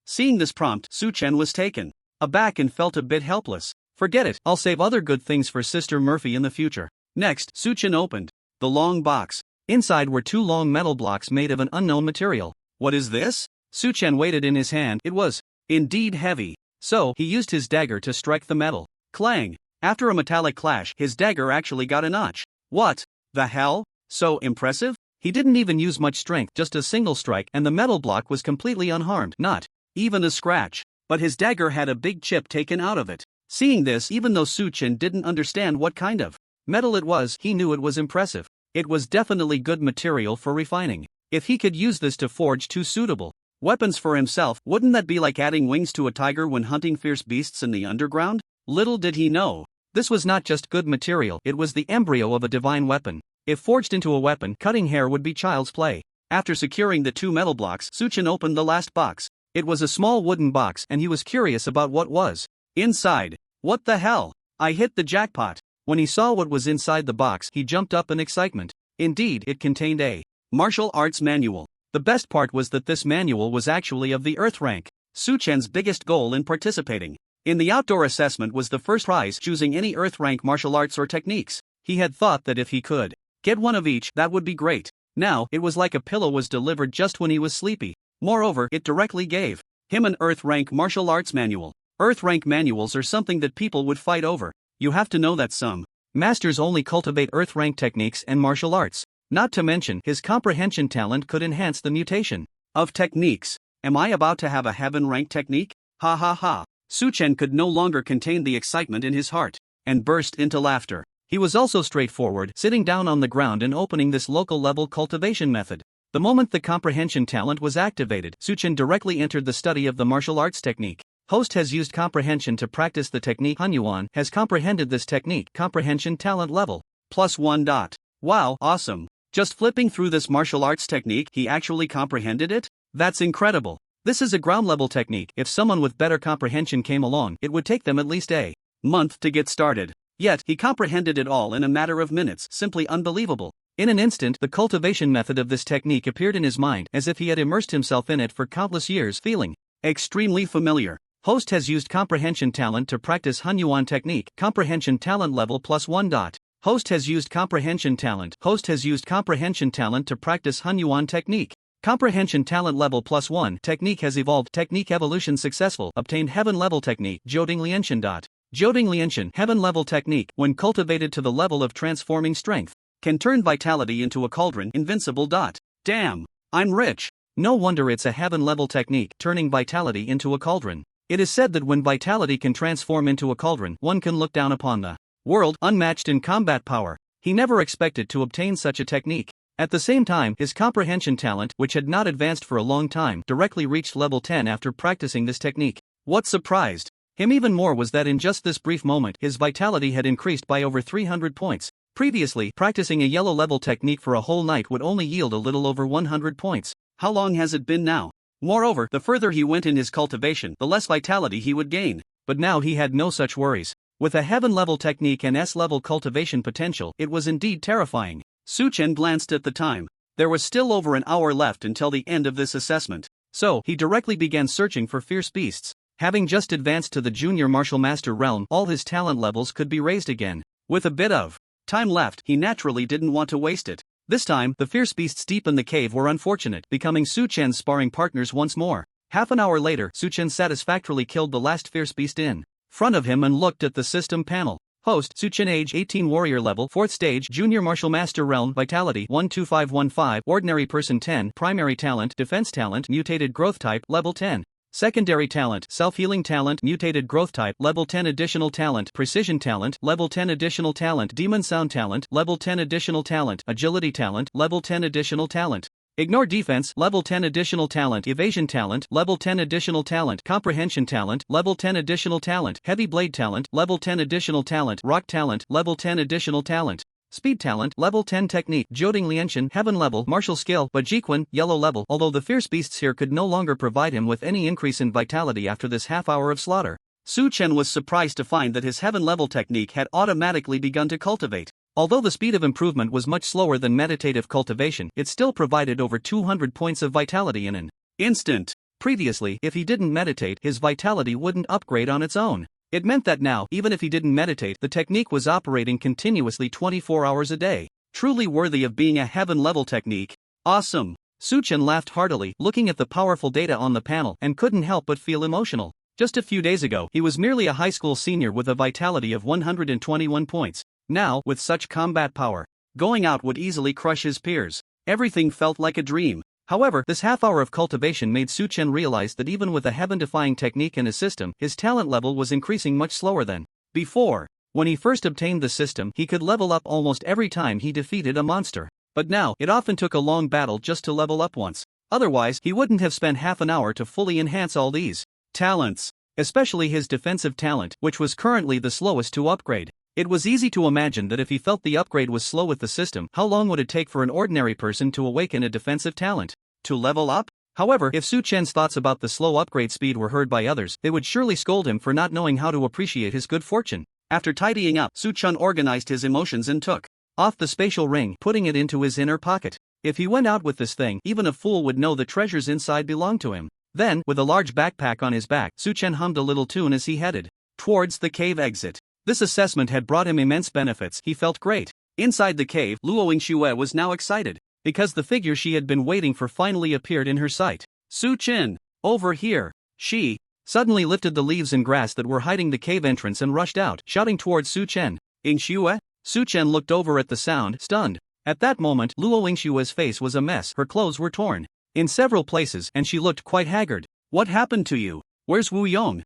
Seeing this prompt, Suchin was taken aback and felt a bit helpless. Forget it, I'll save other good things for Sister Murphy in the future. Next, Suchin opened the long box. Inside were 2 long metal blocks made of an unknown material. What is this? Suchin weighed it in his hand. It was indeed heavy. So, he used his dagger to strike the metal. Clang! After a metallic clash, his dagger actually got a notch. What the hell? So impressive? He didn't even use much strength, just a single strike, and the metal block was completely unharmed. Not even a scratch. But his dagger had a big chip taken out of it. Seeing this, even though Suchin didn't understand what kind of metal it was, he knew it was impressive. It was definitely good material for refining. If he could use this to forge 2 suitable weapons for himself, wouldn't that be like adding wings to a tiger when hunting fierce beasts in the underground? Little did he know, this was not just good material, it was the embryo of a divine weapon. If forged into a weapon, cutting hair would be child's play. After securing the 2 metal blocks, Suchin opened the last box. It was a small wooden box, and he was curious about what was inside. What the hell? I hit the jackpot. When he saw what was inside the box, he jumped up in excitement. Indeed, it contained a martial arts manual. The best part was that this manual was actually of the Earth rank. Suchin's biggest goal in participating in the outdoor assessment was the first prize, choosing any Earth rank martial arts or techniques. He had thought that if he could get one of each, that would be great. Now, it was like a pillow was delivered just when he was sleepy. Moreover, it directly gave him an Earth rank martial arts manual. Earth rank manuals are something that people would fight over. You have to know that some masters only cultivate Earth rank techniques and martial arts. Not to mention, his comprehension talent could enhance the mutation of techniques. Am I about to have a heaven rank technique? Ha ha ha. Suchin could no longer contain the excitement in his heart and burst into laughter. He was also straightforward, sitting down on the ground and opening this local level cultivation method. The moment the comprehension talent was activated, Suchin directly entered the study of the martial arts technique. Host has used comprehension to practice the technique. Hanyuan has comprehended this technique. Comprehension talent level +1. Wow, awesome. Just flipping through this martial arts technique, he actually comprehended it? That's incredible. This is a ground level technique. If someone with better comprehension came along, it would take them at least a month to get started. Yet, he comprehended it all in a matter of minutes. Simply unbelievable. In an instant, the cultivation method of this technique appeared in his mind, as if he had immersed himself in it for countless years, feeling extremely familiar. Host has used comprehension talent to practice Hanyuan technique. Comprehension talent level +1. Host has used comprehension talent. Host has used comprehension talent to practice Hanyuan technique. Comprehension talent level +1. Technique has evolved. Technique evolution successful. Obtained heaven level technique. Joding Lianshan. Joding Lianshan heaven level technique, when cultivated to the level of transforming strength, can turn vitality into a cauldron. Invincible. Damn, I'm rich. No wonder it's a heaven level technique, turning vitality into a cauldron. It is said that when vitality can transform into a cauldron, one can look down upon the world, unmatched in combat power. He never expected to obtain such a technique. At the same time, his comprehension talent, which had not advanced for a long time, directly reached level 10 after practicing this technique. What surprised him even more was that in just this brief moment, his vitality had increased by over 300 points. Previously, practicing a yellow level technique for a whole night would only yield a little over 100 points. How long has it been now? Moreover, the further he went in his cultivation, the less vitality he would gain. But now he had no such worries. With a heaven-level technique and S-level cultivation potential, it was indeed terrifying. Su-chen glanced at the time. There was still over an hour left until the end of this assessment. So, he directly began searching for fierce beasts. Having just advanced to the junior martial master realm, all his talent levels could be raised again. With a bit of time left, he naturally didn't want to waste it. This time, the fierce beasts deep in the cave were unfortunate, becoming Su-chen's sparring partners once more. Half an hour later, Su-chen satisfactorily killed the last fierce beast in front of him and looked at the system panel. Host, Su-chen age 18 warrior level, 4th stage, junior martial master realm, vitality 12515, ordinary person 10, primary talent, defense talent, mutated growth type, level 10. Secondary talent, self-healing talent, mutated growth type, level 10 additional talent, precision talent, level 10 additional talent, demon sound talent, level 10 additional talent, agility talent, level 10 additional talent. Ignore defense, level 10 additional talent, evasion talent, level 10 additional talent, comprehension talent, level 10 additional talent, heavy blade talent, level 10 additional talent, rock talent, level 10 additional talent. Speed talent, level 10 technique, Joding Lianshan, heaven level, martial skill, Bajiquan, yellow level. Although the fierce beasts here could no longer provide him with any increase in vitality after this half hour of slaughter, Su-chen was surprised to find that his heaven level technique had automatically begun to cultivate. Although the speed of improvement was much slower than meditative cultivation, it still provided over 200 points of vitality in an instant. Previously, if he didn't meditate, his vitality wouldn't upgrade on its own. It meant that now, even if he didn't meditate, the technique was operating continuously 24 hours a day. Truly worthy of being a heaven-level technique. Awesome! Su-chen laughed heartily, looking at the powerful data on the panel, and couldn't help but feel emotional. Just a few days ago, he was merely a high school senior with a vitality of 121 points. Now, with such combat power, going out would easily crush his peers. Everything felt like a dream. However, this half hour of cultivation made Su-chen realize that even with a heaven-defying technique in his system, his talent level was increasing much slower than before. When he first obtained the system, he could level up almost every time he defeated a monster. But now, it often took a long battle just to level up once. Otherwise, he wouldn't have spent half an hour to fully enhance all these talents, especially his defensive talent, which was currently the slowest to upgrade. It was easy to imagine that if he felt the upgrade was slow with the system, how long would it take for an ordinary person to awaken a defensive talent? To level up? However, if Su-chen's thoughts about the slow upgrade speed were heard by others, they would surely scold him for not knowing how to appreciate his good fortune. After tidying up, Su-chen organized his emotions and took off the spatial ring, putting it into his inner pocket. If he went out with this thing, even a fool would know the treasures inside belonged to him. Then, with a large backpack on his back, Su-chen hummed a little tune as he headed towards the cave exit. This assessment had brought him immense benefits. He felt great. Inside the cave, Luo Yingxue was now excited, because the figure she had been waiting for finally appeared in her sight. Su-chen! Over here! She suddenly lifted the leaves and grass that were hiding the cave entrance and rushed out, shouting towards Su-chen. Yingxue? Su-chen looked over at the sound, stunned. At that moment, Luo Yingxue's face was a mess. Her clothes were torn in several places, and she looked quite haggard. What happened to you? Where's Wu Yong?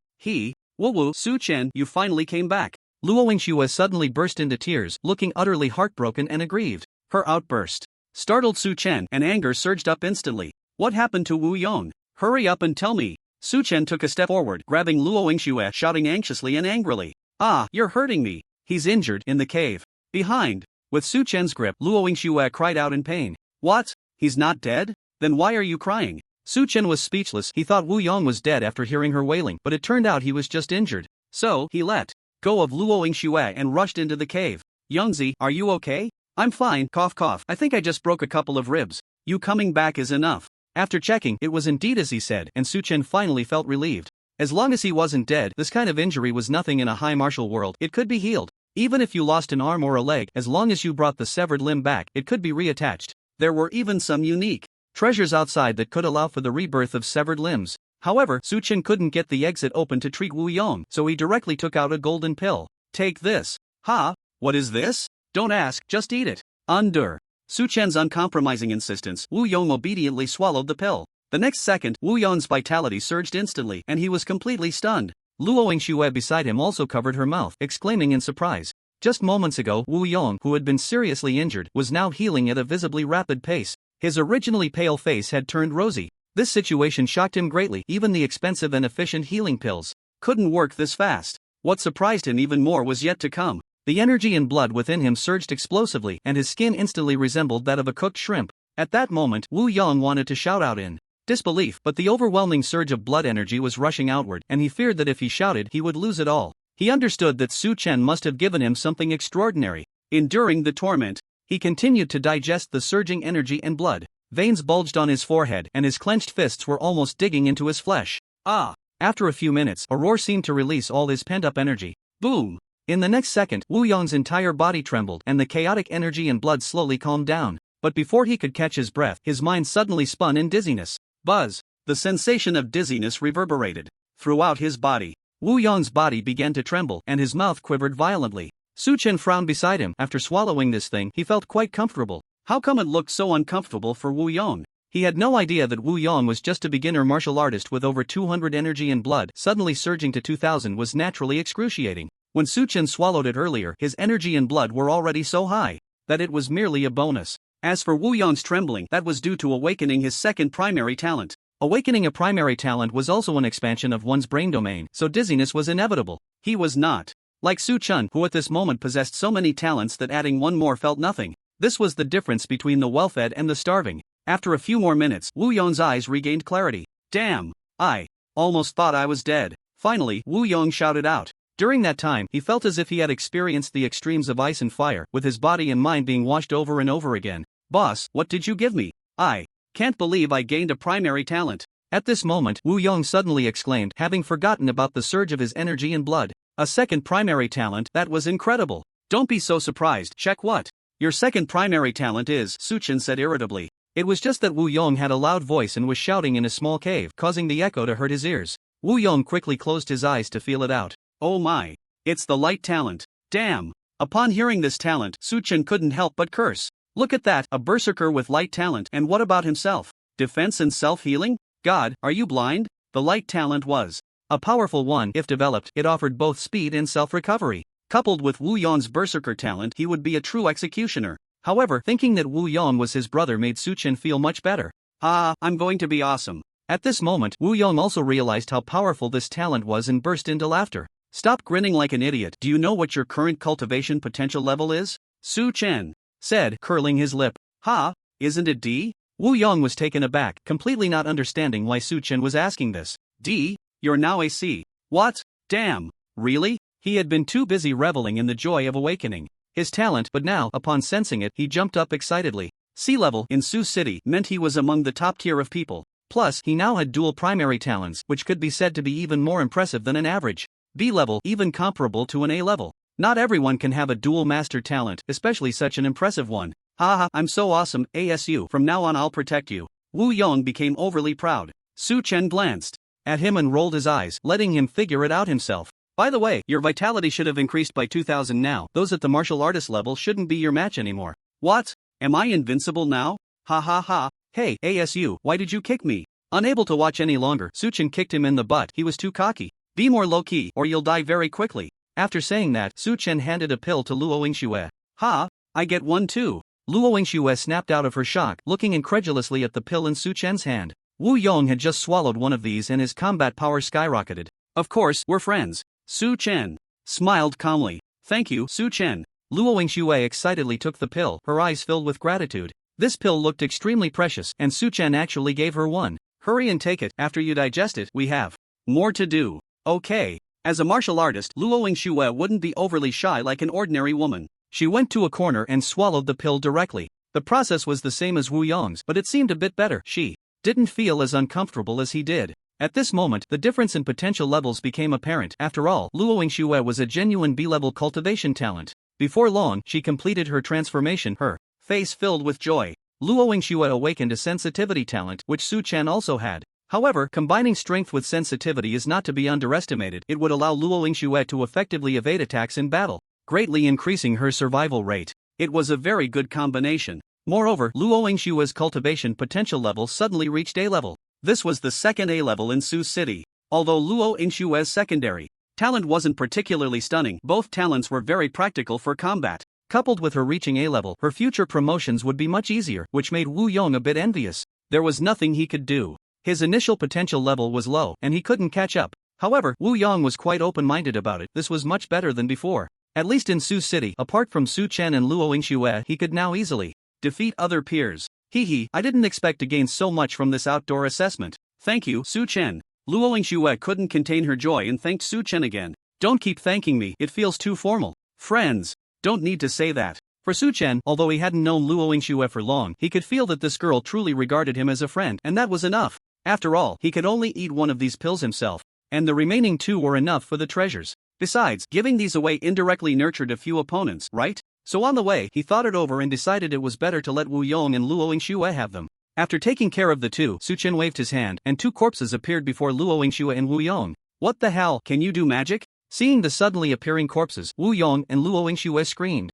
Wu, Su-chen, you finally came back. Luo Yingxue suddenly burst into tears, looking utterly heartbroken and aggrieved. Her outburst startled Su-chen, and anger surged up instantly. What happened to Wu Yong? Hurry up and tell me. Su-chen took a step forward, grabbing Luo Yingxue, shouting anxiously and angrily. Ah, you're hurting me. He's injured in the cave. Behind. With Su-chen's grip, Luo Yingxue cried out in pain. What? He's not dead? Then why are you crying? Su-chen was speechless. He thought Wu Yong was dead after hearing her wailing, but it turned out he was just injured. So, he let go of Luo Yingxue and rushed into the cave. Youngzi, are you okay? I'm fine, cough cough. I think I just broke a couple of ribs. You coming back is enough. After checking, it was indeed as he said, and Su-chen finally felt relieved. As long as he wasn't dead, this kind of injury was nothing in a high martial world. It could be healed. Even if you lost an arm or a leg, as long as you brought the severed limb back, it could be reattached. There were even some unique treasures outside that could allow for the rebirth of severed limbs. However, Su-chen couldn't get the exit open to treat Wu Yong, so he directly took out a golden pill. Take this. Ha? What is this? Don't ask, just eat it. Under Su-chen's uncompromising insistence, Wu Yong obediently swallowed the pill. The next second, Wu Yong's vitality surged instantly, and he was completely stunned. Luo Yingxue beside him also covered her mouth, exclaiming in surprise. Just moments ago, Wu Yong, who had been seriously injured, was now healing at a visibly rapid pace. His originally pale face had turned rosy. This situation shocked him greatly. Even the expensive and efficient healing pills couldn't work this fast. What surprised him even more was yet to come. The energy and blood within him surged explosively and his skin instantly resembled that of a cooked shrimp. At that moment, Wu Yong wanted to shout out in disbelief, but the overwhelming surge of blood energy was rushing outward and he feared that if he shouted he would lose it all. He understood that Su Chen must have given him something extraordinary. Enduring the torment, he continued to digest the surging energy and blood. Veins bulged on his forehead and his clenched fists were almost digging into his flesh. Ah! After a few minutes, a roar seemed to release all his pent-up energy. Boom! In the next second, Wu Yong's entire body trembled and the chaotic energy and blood slowly calmed down. But before he could catch his breath, his mind suddenly spun in dizziness. Buzz! The sensation of dizziness reverberated throughout his body. Wu Yong's body began to tremble and his mouth quivered violently. Su Chen frowned beside him. After swallowing this thing, he felt quite comfortable. How come it looked so uncomfortable for Wu Yong? He had no idea that Wu Yong was just a beginner martial artist with over 200 energy and blood. Suddenly surging to 2000 was naturally excruciating. When Su Chen swallowed it earlier, his energy and blood were already so high that it was merely a bonus. As for Wu Yong's trembling, that was due to awakening his second primary talent. Awakening a primary talent was also an expansion of one's brain domain, so dizziness was inevitable. He was not like Su Chen, who at this moment possessed so many talents that adding one more felt nothing. This was the difference between the well-fed and the starving. After a few more minutes, Wu Yong's eyes regained clarity. Damn! I almost thought I was dead. Finally, Wu Yong shouted out. During that time, he felt as if he had experienced the extremes of ice and fire, with his body and mind being washed over and over again. Boss, what did you give me? I can't believe I gained a primary talent. At this moment, Wu Yong suddenly exclaimed, having forgotten about the surge of his energy and blood. A second primary talent? That was incredible. Don't be so surprised. Check what your second primary talent is, Su Chen said irritably. It was just that Wu Yong had a loud voice and was shouting in a small cave, causing the echo to hurt his ears. Wu Yong quickly closed his eyes to feel it out. Oh my! It's the light talent. Damn! Upon hearing this talent, Su Chen couldn't help but curse. Look at that, a berserker with light talent, and what about himself? Defense and self-healing? God, are you blind? The light talent was a powerful one. If developed, it offered both speed and self-recovery. Coupled with Wu Yong's berserker talent, he would be a true executioner. However, thinking that Wu Yong was his brother made Su Chen feel much better. Ah, I'm going to be awesome. At this moment, Wu Yong also realized how powerful this talent was and burst into laughter. Stop grinning like an idiot. Do you know what your current cultivation potential level is? Su Chen said, curling his lip. Ha, isn't it D? Wu Yong was taken aback, completely not understanding why Su Chen was asking this. D? You're now a C. What? Damn. Really? He had been too busy reveling in the joy of awakening his talent, but now, upon sensing it, he jumped up excitedly. C level in Sioux City meant he was among the top tier of people. Plus, he now had dual primary talents, which could be said to be even more impressive than an average B level, even comparable to an A level. Not everyone can have a dual master talent, especially such an impressive one. Haha, I'm so awesome, ASU. From now on I'll protect you. Wu Yong became overly proud. Su Chen glanced at him and rolled his eyes, letting him figure it out himself. By the way, your vitality should have increased by 2000 now. Those at the martial artist level shouldn't be your match anymore. What? Am I invincible now? Ha ha ha. Hey, ASU, why did you kick me? Unable to watch any longer, Su Chen kicked him in the butt. He was too cocky. Be more low-key, or you'll die very quickly. After saying that, Su Chen handed a pill to Luo Yingxue. Ha, I get one too. Luo Yingxue snapped out of her shock, looking incredulously at the pill in Su Chen's hand. Wu Yong had just swallowed one of these and his combat power skyrocketed. Of course, we're friends. Su Chen smiled calmly. Thank you, Su Chen. Luo Yingxue excitedly took the pill, her eyes filled with gratitude. This pill looked extremely precious, and Su Chen actually gave her one. Hurry and take it. After you digest it, we have more to do. Okay. As a martial artist, Luo Yingxue wouldn't be overly shy like an ordinary woman. She went to a corner and swallowed the pill directly. The process was the same as Wu Yong's, but it seemed a bit better. She didn't feel as uncomfortable as he did. At this moment, the difference in potential levels became apparent. After all, Luo Yingxue was a genuine B-level cultivation talent. Before long, she completed her transformation, her face filled with joy. Luo Yingxue awakened a sensitivity talent, which Su Chen also had. However, combining strength with sensitivity is not to be underestimated. It would allow Luo Yingxue to effectively evade attacks in battle, greatly increasing her survival rate. It was a very good combination. Moreover, Luo Yingxue's cultivation potential level suddenly reached A level. This was the second A level in Sioux City. Although Luo Yingxue's secondary talent wasn't particularly stunning, both talents were very practical for combat. Coupled with her reaching A level, her future promotions would be much easier, which made Wu Yong a bit envious. There was nothing he could do. His initial potential level was low, and he couldn't catch up. However, Wu Yong was quite open-minded about it. This was much better than before. At least in Su City, apart from Su Chen and Luo Yingxue, he could now easily defeat other peers. Hee, I didn't expect to gain so much from this outdoor assessment. Thank you, Su Chen. Luo Yingxue couldn't contain her joy and thanked Su Chen again. Don't keep thanking me, it feels too formal. Friends. Don't need to say that. For Su Chen, although he hadn't known Luo Yingxue for long, he could feel that this girl truly regarded him as a friend, and that was enough. After all, he could only eat one of these pills himself, and the remaining 2 were enough for the treasures. Besides, giving these away indirectly nurtured a few opponents, right? So on the way, he thought it over and decided it was better to let Wu Yong and Luo Yingxue have them. After taking care of the 2, Su Chen waved his hand, and 2 corpses appeared before Luo Yingxue and Wu Yong. What the hell, can you do magic? Seeing the suddenly appearing corpses, Wu Yong and Luo Yingxue screamed.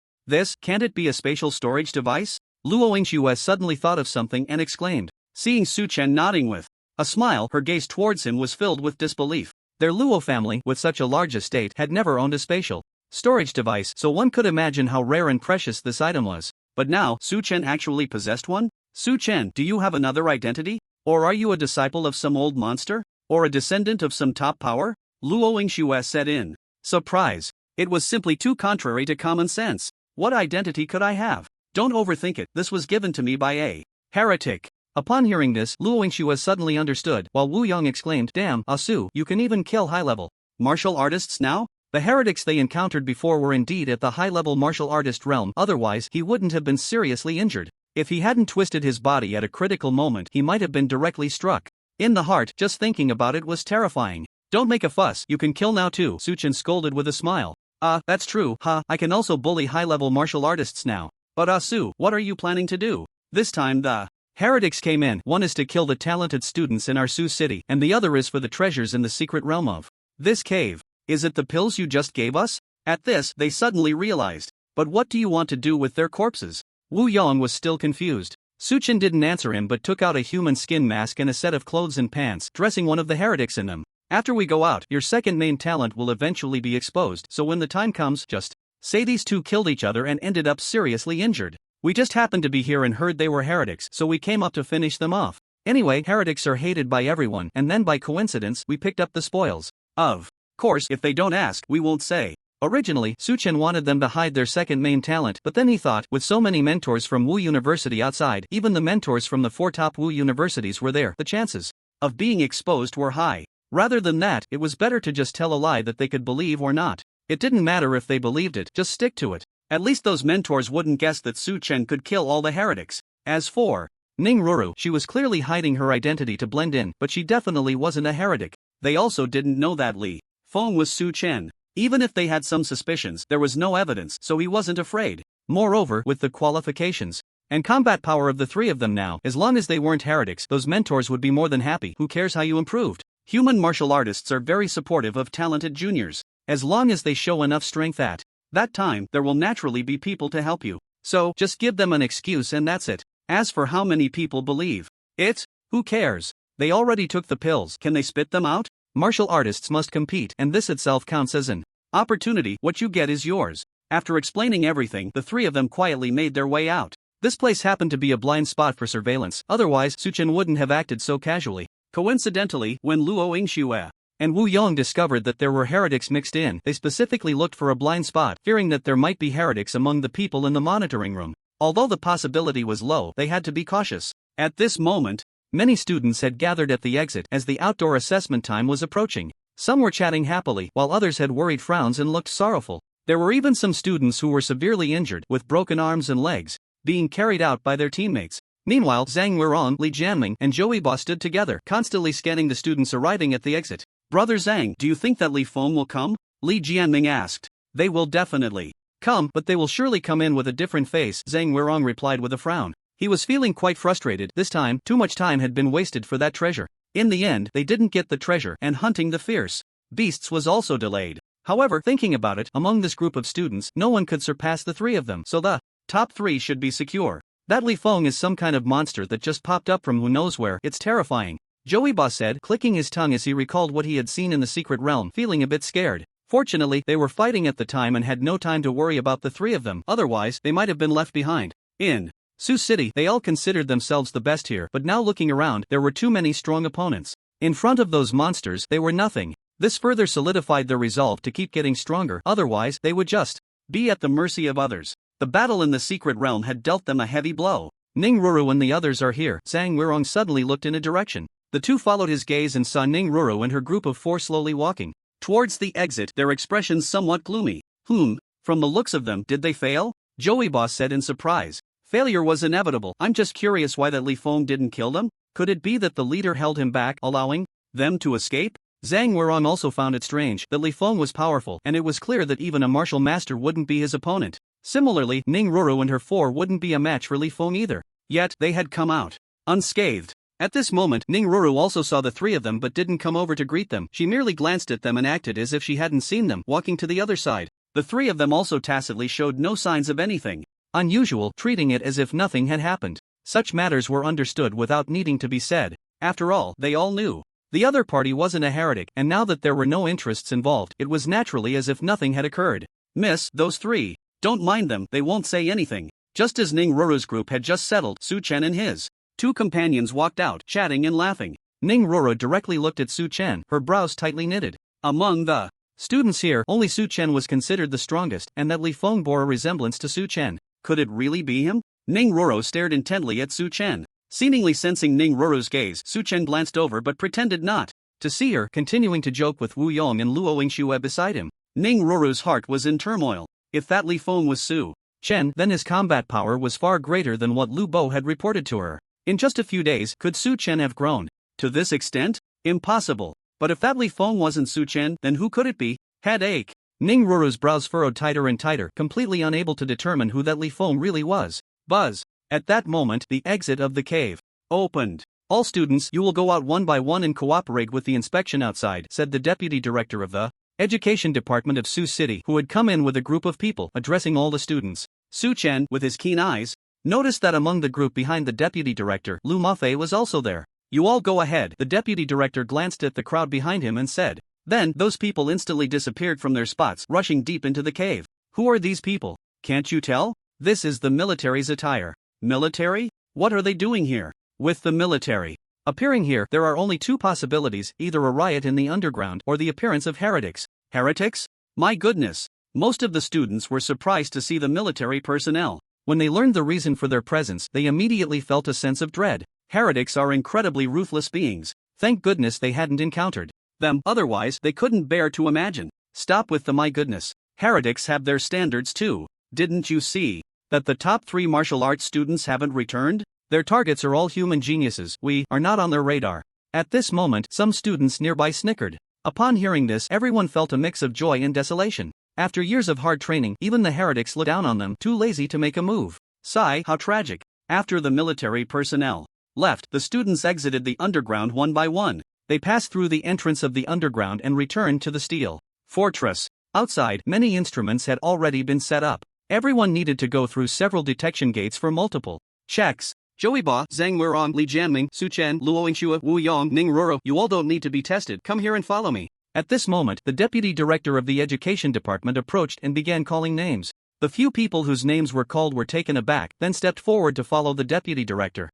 Can't it be a spatial storage device? Luo Yingxue suddenly thought of something and exclaimed. Seeing Su Chen nodding with a smile, her gaze towards him was filled with disbelief. Their Luo family, with such a large estate, had never owned a spatial storage device, so one could imagine how rare and precious this item was. But now, Su Chen actually possessed one? Su Chen, do you have another identity? Or are you a disciple of some old monster? Or a descendant of some top power? Luo Yingxue said in surprise. It was simply too contrary to common sense. What identity could I have? Don't overthink it, this was given to me by a heretic. Upon hearing this, Luo Yingxue suddenly understood, while Wu Yong exclaimed, Damn, Su, you can even kill high-level martial artists now? The heretics they encountered before were indeed at the high-level martial artist realm, otherwise he wouldn't have been seriously injured. If he hadn't twisted his body at a critical moment, he might have been directly struck in the heart. Just thinking about it was terrifying. Don't make a fuss, you can kill now too, Su Chen scolded with a smile. That's true, I can also bully high-level martial artists now. But Su, what are you planning to do? This time the heretics came in. One is to kill the talented students in our Su City, and the other is for the treasures in the secret realm of this cave. Is it the pills you just gave us? At this, they suddenly realized. But what do you want to do with their corpses? Wu Yong was still confused. Su Chen didn't answer him but took out a human skin mask and a set of clothes and pants, dressing one of the heretics in them. After we go out, your second main talent will eventually be exposed, so when the time comes, just say these 2 killed each other and ended up seriously injured. We just happened to be here and heard they were heretics, so we came up to finish them off. Anyway, heretics are hated by everyone, and then by coincidence, we picked up the spoils. Of course, if they don't ask, we won't say. Originally, Su Chen wanted them to hide their second main talent, but then he thought, with so many mentors from Wu University outside, even the mentors from the 4 top Wu universities were there, the chances of being exposed were high. Rather than that, it was better to just tell a lie that they could believe or not. It didn't matter if they believed it, just stick to it. At least those mentors wouldn't guess that Su Chen could kill all the heretics. As for Ning Ruru, she was clearly hiding her identity to blend in, but she definitely wasn't a heretic. They also didn't know that Li Feng was Su Chen. Even if they had some suspicions, there was no evidence, so he wasn't afraid. Moreover, with the qualifications and combat power of the 3 of them now, as long as they weren't heretics, those mentors would be more than happy. Who cares how you improved? Human martial artists are very supportive of talented juniors. As long as they show enough strength at that time, there will naturally be people to help you. So, just give them an excuse and that's it. As for how many people believe it, who cares? They already took the pills, can they spit them out? Martial artists must compete, and this itself counts as an opportunity. What you get is yours. After explaining everything, the 3 of them quietly made their way out. This place happened to be a blind spot for surveillance, otherwise Su Chen wouldn't have acted so casually. Coincidentally, when Luo Yingxue and Wu Yong discovered that there were heretics mixed in, they specifically looked for a blind spot, fearing that there might be heretics among the people in the monitoring room. Although the possibility was low, they had to be cautious. At this moment, many students had gathered at the exit as the outdoor assessment time was approaching. Some were chatting happily, while others had worried frowns and looked sorrowful. There were even some students who were severely injured, with broken arms and legs, being carried out by their teammates. Meanwhile, Zhang Weirong, Li Jianming, and Zhou Yibo stood together, constantly scanning the students arriving at the exit. Brother Zhang, do you think that Li Feng will come? Li Jianming asked. They will definitely come, but they will surely come in with a different face, Zhang Weirong replied with a frown. He was feeling quite frustrated. This time, too much time had been wasted for that treasure. In the end, they didn't get the treasure, and hunting the fierce beasts was also delayed. However, thinking about it, among this group of students, no one could surpass the 3 of them, so the top 3 should be secure. That Li Feng is some kind of monster that just popped up from who knows where. It's terrifying, Zhou Yibo said, clicking his tongue as he recalled what he had seen in the secret realm, feeling a bit scared. Fortunately, they were fighting at the time and had no time to worry about the 3 of them, otherwise, they might have been left behind. In Su City, they all considered themselves the best here, but now looking around, there were too many strong opponents. In front of those monsters, they were nothing. This further solidified their resolve to keep getting stronger, otherwise, they would just be at the mercy of others. The battle in the secret realm had dealt them a heavy blow. Ning Ruru and the others are here. Zhang Weirong suddenly looked in a direction. The two followed his gaze and saw Ning Ruru and her group of 4 slowly walking towards the exit, their expressions somewhat gloomy. From the looks of them, did they fail? Joey Boss said in surprise. Failure was inevitable. I'm just curious why that Li Feng didn't kill them? Could it be that the leader held him back, allowing them to escape? Zhang Weirong also found it strange that Li Feng was powerful, and it was clear that even a martial master wouldn't be his opponent. Similarly, Ning Ruru and her 4 wouldn't be a match for Li Feng either. Yet, they had come out unscathed. At this moment, Ning Ruru also saw the 3 of them but didn't come over to greet them. She merely glanced at them and acted as if she hadn't seen them, walking to the other side. The 3 of them also tacitly showed no signs of anything unusual, treating it as if nothing had happened. Such matters were understood without needing to be said. After all, they all knew the other party wasn't a heretic, and now that there were no interests involved, it was naturally as if nothing had occurred. Miss, those 3. Don't mind them, they won't say anything. Just as Ning Ruru's group had just settled, Su Chen and his 2 companions walked out, chatting and laughing. Ning Ruru directly looked at Su Chen, her brows tightly knitted. Among the students here, only Su Chen was considered the strongest, and that Li Feng bore a resemblance to Su Chen. Could it really be him? Ning Ruru stared intently at Su Chen. Seemingly sensing Ning Ruru's gaze, Su Chen glanced over but pretended not to see her, continuing to joke with Wu Yong and Luo Yingxue beside him. Ning Ruru's heart was in turmoil. If that Li Feng was Su Chen, then his combat power was far greater than what Lu Bo had reported to her. In just a few days, could Su Chen have grown to this extent? Impossible. But if that Li Feng wasn't Su Chen, then who could it be? Headache. Ning Ruru's brows furrowed tighter and tighter, completely unable to determine who that Li Feng really was. Buzz. At that moment, the exit of the cave opened. All students, you will go out one by one and cooperate with the inspection outside, said the deputy director of the Education Department of Sioux City, who had come in with a group of people, addressing all the students. Su Chen, with his keen eyes, noticed that among the group behind the deputy director, Lu Mafei was also there. You all go ahead. The deputy director glanced at the crowd behind him and said. Then, those people instantly disappeared from their spots, rushing deep into the cave. Who are these people? Can't you tell? This is the military's attire. Military? What are they doing here? With the military appearing here, there are only 2 possibilities, either a riot in the underground or the appearance of heretics. Heretics? My goodness! Most of the students were surprised to see the military personnel. When they learned the reason for their presence, they immediately felt a sense of dread. Heretics are incredibly ruthless beings. Thank goodness they hadn't encountered them, otherwise they couldn't bear to imagine. Stop with the my goodness. Heretics have their standards too. Didn't you see that the top 3 martial arts students haven't returned? Their targets are all human geniuses. We are not on their radar. At this moment, some students nearby snickered. Upon hearing this, everyone felt a mix of joy and desolation. After years of hard training, even the heretics looked down on them, too lazy to make a move. Sigh, how tragic. After the military personnel left, the students exited the underground one by one. They passed through the entrance of the underground and returned to the steel fortress. Outside, many instruments had already been set up. Everyone needed to go through several detection gates for multiple checks. Joey Ba, Zhang Weirong, Li Jianming, Su Chen, Luo Yingxue, Wu Yong, Ning Ruru, you all don't need to be tested. Come here and follow me. At this moment, the deputy director of the education department approached and began calling names. The few people whose names were called were taken aback, then stepped forward to follow the deputy director.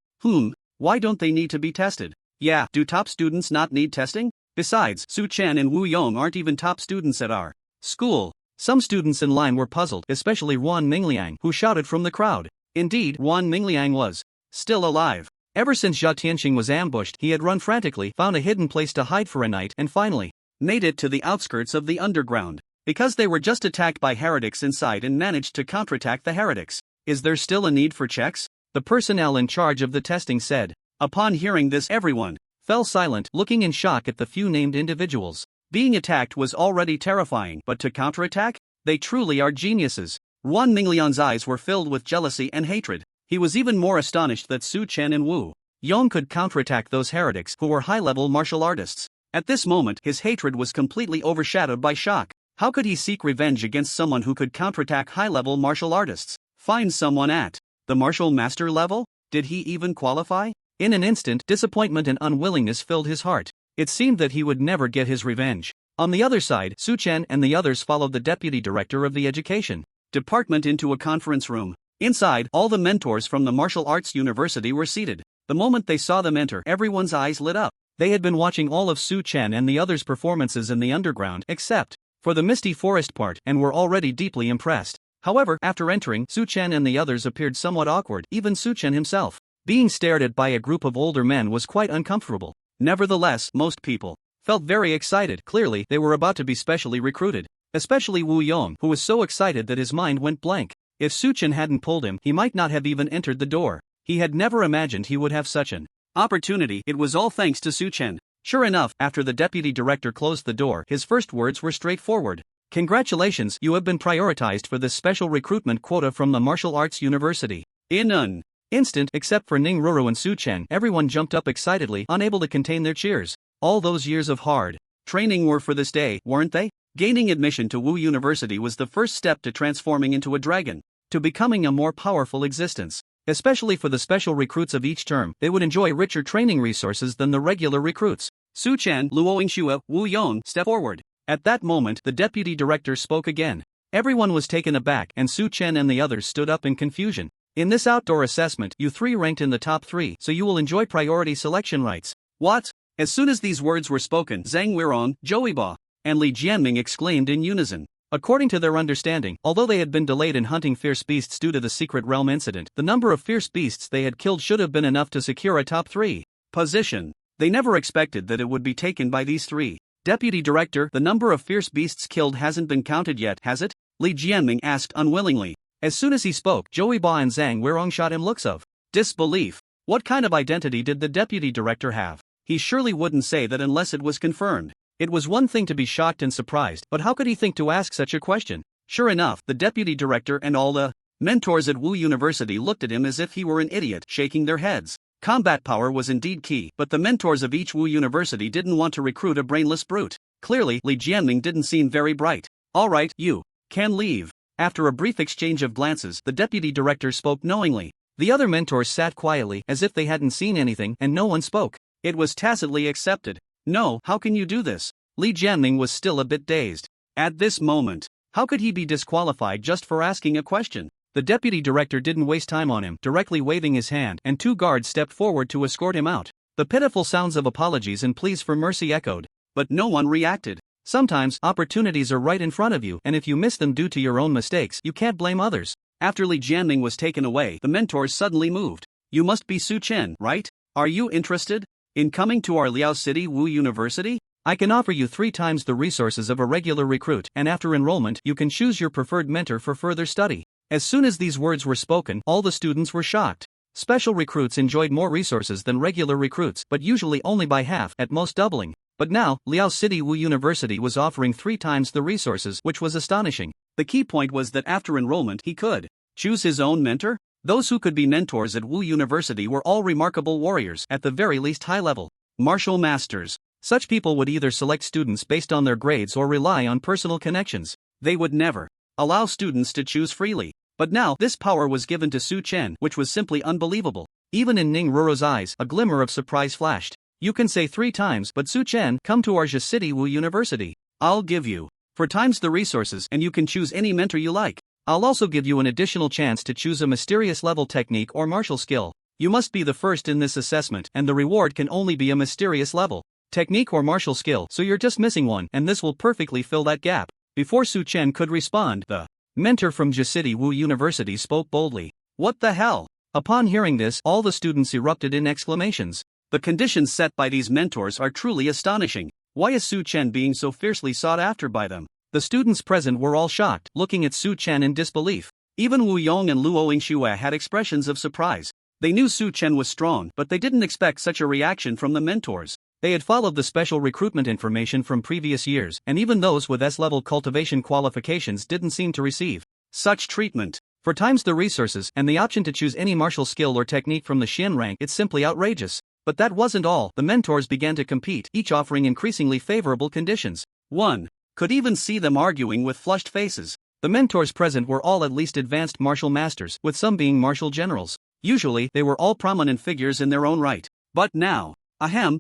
Why don't they need to be tested? Yeah, do top students not need testing? Besides, Su Chen and Wu Yong aren't even top students at our school. Some students in line were puzzled, especially Wan Mingliang, who shouted from the crowd. Indeed, Wan Mingliang was still alive. Ever since Zhao Tianxing was ambushed, he had run frantically, found a hidden place to hide for a night, and finally made it to the outskirts of the underground. Because they were just attacked by heretics inside and managed to counterattack the heretics. Is there still a need for checks? The personnel in charge of the testing said. Upon hearing this, everyone fell silent, looking in shock at the few named individuals. Being attacked was already terrifying, but to counterattack? They truly are geniuses. Wan Mingliang's eyes were filled with jealousy and hatred. He was even more astonished that Su Chen and Wu Yong could counterattack those heretics who were high-level martial artists. At this moment, his hatred was completely overshadowed by shock. How could he seek revenge against someone who could counterattack high-level martial artists? Find someone at the martial master level? Did he even qualify? In an instant, disappointment and unwillingness filled his heart. It seemed that he would never get his revenge. On the other side, Su Chen and the others followed the deputy director of the education department into a conference room. Inside, all the mentors from the martial arts university were seated. The moment they saw them enter, everyone's eyes lit up. They had been watching all of Su Chen and the others' performances in the underground, except for the misty forest part and were already deeply impressed. However, after entering, Su Chen and the others appeared somewhat awkward, even Su Chen himself. Being stared at by a group of older men was quite uncomfortable. Nevertheless, most people felt very excited. Clearly, they were about to be specially recruited. Especially Wu Yong, who was so excited that his mind went blank. If Su Chen hadn't pulled him, he might not have even entered the door. He had never imagined he would have such an opportunity. It was all thanks to Su Chen. Sure enough, after the deputy director closed the door, his first words were straightforward. Congratulations, you have been prioritized for this special recruitment quota from the Martial Arts University. In an instant, except for Ning Ruru and Su Chen, everyone jumped up excitedly, unable to contain their cheers. All those years of hard training were for this day, weren't they? Gaining admission to Wu University was the first step to transforming into a dragon, to becoming a more powerful existence. Especially for the special recruits of each term, they would enjoy richer training resources than the regular recruits. Su Chen, Luo Yingxue, Wu Yong stepped forward. At that moment, the deputy director spoke again. Everyone was taken aback, and Su Chen and the others stood up in confusion. In this outdoor assessment, you three ranked in the top 3, so you will enjoy priority selection rights. What? As soon as these words were spoken, Zhang Weirong, Zhou Ba, and Li Jianming exclaimed in unison. According to their understanding, although they had been delayed in hunting fierce beasts due to the secret realm incident, the number of fierce beasts they had killed should have been enough to secure a top 3 position. They never expected that it would be taken by these 3. Deputy Director, the number of fierce beasts killed hasn't been counted yet, has it? Li Jianming asked unwillingly. As soon as he spoke, Zhou Ba and Zhang Weirong shot him looks of disbelief. What kind of identity did the Deputy Director have? He surely wouldn't say that unless it was confirmed. It was one thing to be shocked and surprised, but how could he think to ask such a question? Sure enough, the deputy director and all the mentors at Wu University looked at him as if he were an idiot, shaking their heads. Combat power was indeed key, but the mentors of each Wu University didn't want to recruit a brainless brute. Clearly, Li Jianming didn't seem very bright. All right, you can leave. After a brief exchange of glances, the deputy director spoke knowingly. The other mentors sat quietly, as if they hadn't seen anything, and no one spoke. It was tacitly accepted. No, how can you do this? Li Jianming was still a bit dazed. At this moment, how could he be disqualified just for asking a question? The deputy director didn't waste time on him, directly waving his hand, and 2 guards stepped forward to escort him out. The pitiful sounds of apologies and pleas for mercy echoed, but no one reacted. Sometimes, opportunities are right in front of you, and if you miss them due to your own mistakes, you can't blame others. After Li Jianming was taken away, the mentors suddenly moved. You must be Su Chen, right? Are you interested in coming to our Liao City Wu University? I can offer you 3 times the resources of a regular recruit, and after enrollment, you can choose your preferred mentor for further study. As soon as these words were spoken, all the students were shocked. Special recruits enjoyed more resources than regular recruits, but usually only by half, at most doubling. But now, Liao City Wu University was offering 3 times the resources, which was astonishing. The key point was that after enrollment he could choose his own mentor. Those who could be mentors at Wu University were all remarkable warriors, at the very least high-level martial masters. Such people would either select students based on their grades or rely on personal connections. They would never allow students to choose freely. But now, this power was given to Su Chen, which was simply unbelievable. Even in Ning Ruru's eyes, a glimmer of surprise flashed. You can say 3 times, but Su Chen, come to Arja City Wu University. I'll give you 4 times the resources, and you can choose any mentor you like. I'll also give you an additional chance to choose a mysterious level technique or martial skill. You must be the first in this assessment, and the reward can only be a mysterious level technique or martial skill, so you're just missing one, and this will perfectly fill that gap. Before Su Chen could respond, the mentor from Arja City Wu University spoke boldly. What the hell? Upon hearing this, all the students erupted in exclamations. The conditions set by these mentors are truly astonishing. Why is Su Chen being so fiercely sought after by them? The students present were all shocked, looking at Su Chen in disbelief. Even Wu Yong and Luo Yingxue had expressions of surprise. They knew Su Chen was strong, but they didn't expect such a reaction from the mentors. They had followed the special recruitment information from previous years, and even those with S-level cultivation qualifications didn't seem to receive such treatment. 4 times the resources, and the option to choose any martial skill or technique from the Xian rank, it's simply outrageous. But that wasn't all. The mentors began to compete, each offering increasingly favorable conditions. One could even see them arguing with flushed faces. The mentors present were all at least advanced martial masters, with some being martial generals. Usually, they were all prominent figures in their own right. But now,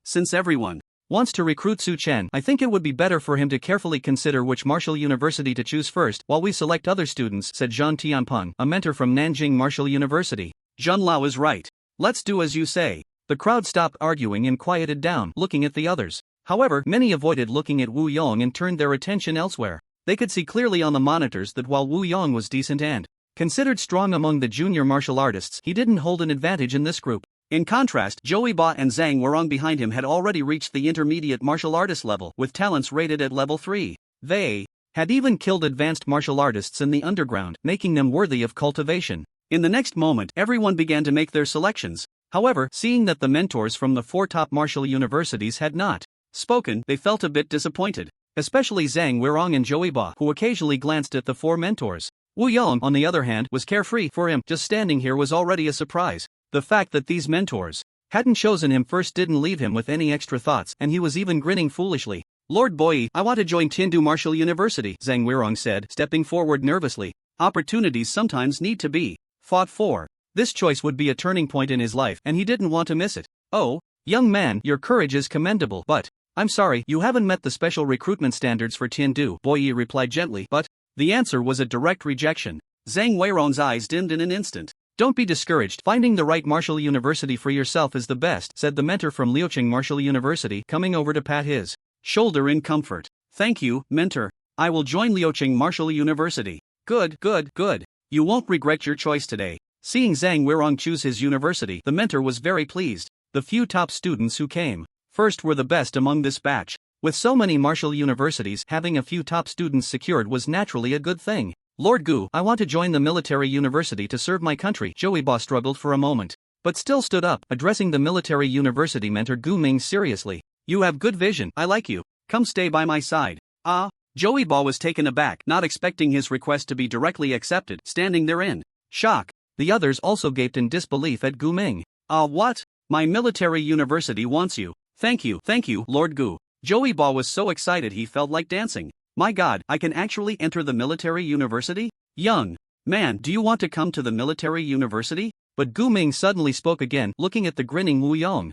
since everyone wants to recruit Su Chen, I think it would be better for him to carefully consider which martial university to choose first, while we select other students, said Zhang Tianpeng, a mentor from Nanjing Martial University. Zhang Lao is right. Let's do as you say. The crowd stopped arguing and quieted down, looking at the others. However, many avoided looking at Wu Yong and turned their attention elsewhere. They could see clearly on the monitors that while Wu Yong was decent and considered strong among the junior martial artists, he didn't hold an advantage in this group. In contrast, Joey Ba and Zhang Weirong behind him had already reached the intermediate martial artist level, with talents rated at level 3. They had even killed advanced martial artists in the underground, making them worthy of cultivation. In the next moment, everyone began to make their selections. However, seeing that the mentors from the 4 top martial universities had not spoken, they felt a bit disappointed. Especially Zhang Weirong and Joey Ba, who occasionally glanced at the 4 mentors. Wu Yong, on the other hand, was carefree. For him, just standing here was already a surprise. The fact that these mentors hadn't chosen him first didn't leave him with any extra thoughts, and he was even grinning foolishly. Lord Boyi, I want to join Tiandu Martial University, Zhang Weirong said, stepping forward nervously. Opportunities sometimes need to be fought for. This choice would be a turning point in his life, and he didn't want to miss it. Oh, young man, your courage is commendable, but I'm sorry, you haven't met the special recruitment standards for Tiandu, Boyi replied gently, but the answer was a direct rejection. Zhang Weirong's eyes dimmed in an instant. Don't be discouraged, finding the right martial university for yourself is the best, said the mentor from Liuqing Martial University, coming over to pat his shoulder in comfort. Thank you, mentor. I will join Liuqing Martial University. Good. You won't regret your choice today. Seeing Zhang Weirong choose his university, the mentor was very pleased. The few top students who came first were the best among this batch. With so many martial universities, having a few top students secured was naturally a good thing. Lord Gu, I want to join the military university to serve my country. Joey Ba struggled for a moment, but still stood up, addressing the military university mentor Gu Ming seriously. You have good vision, I like you. Come stay by my side. Joey Ba was taken aback, not expecting his request to be directly accepted, standing there in shock. The others also gaped in disbelief at Gu Ming. What? My military university wants you. Thank you, Lord Gu. Joey Ba was so excited he felt like dancing. My god, I can actually enter the military university? Young man, do you want to come to the military university? But Gu Ming suddenly spoke again, looking at the grinning Wu Yong.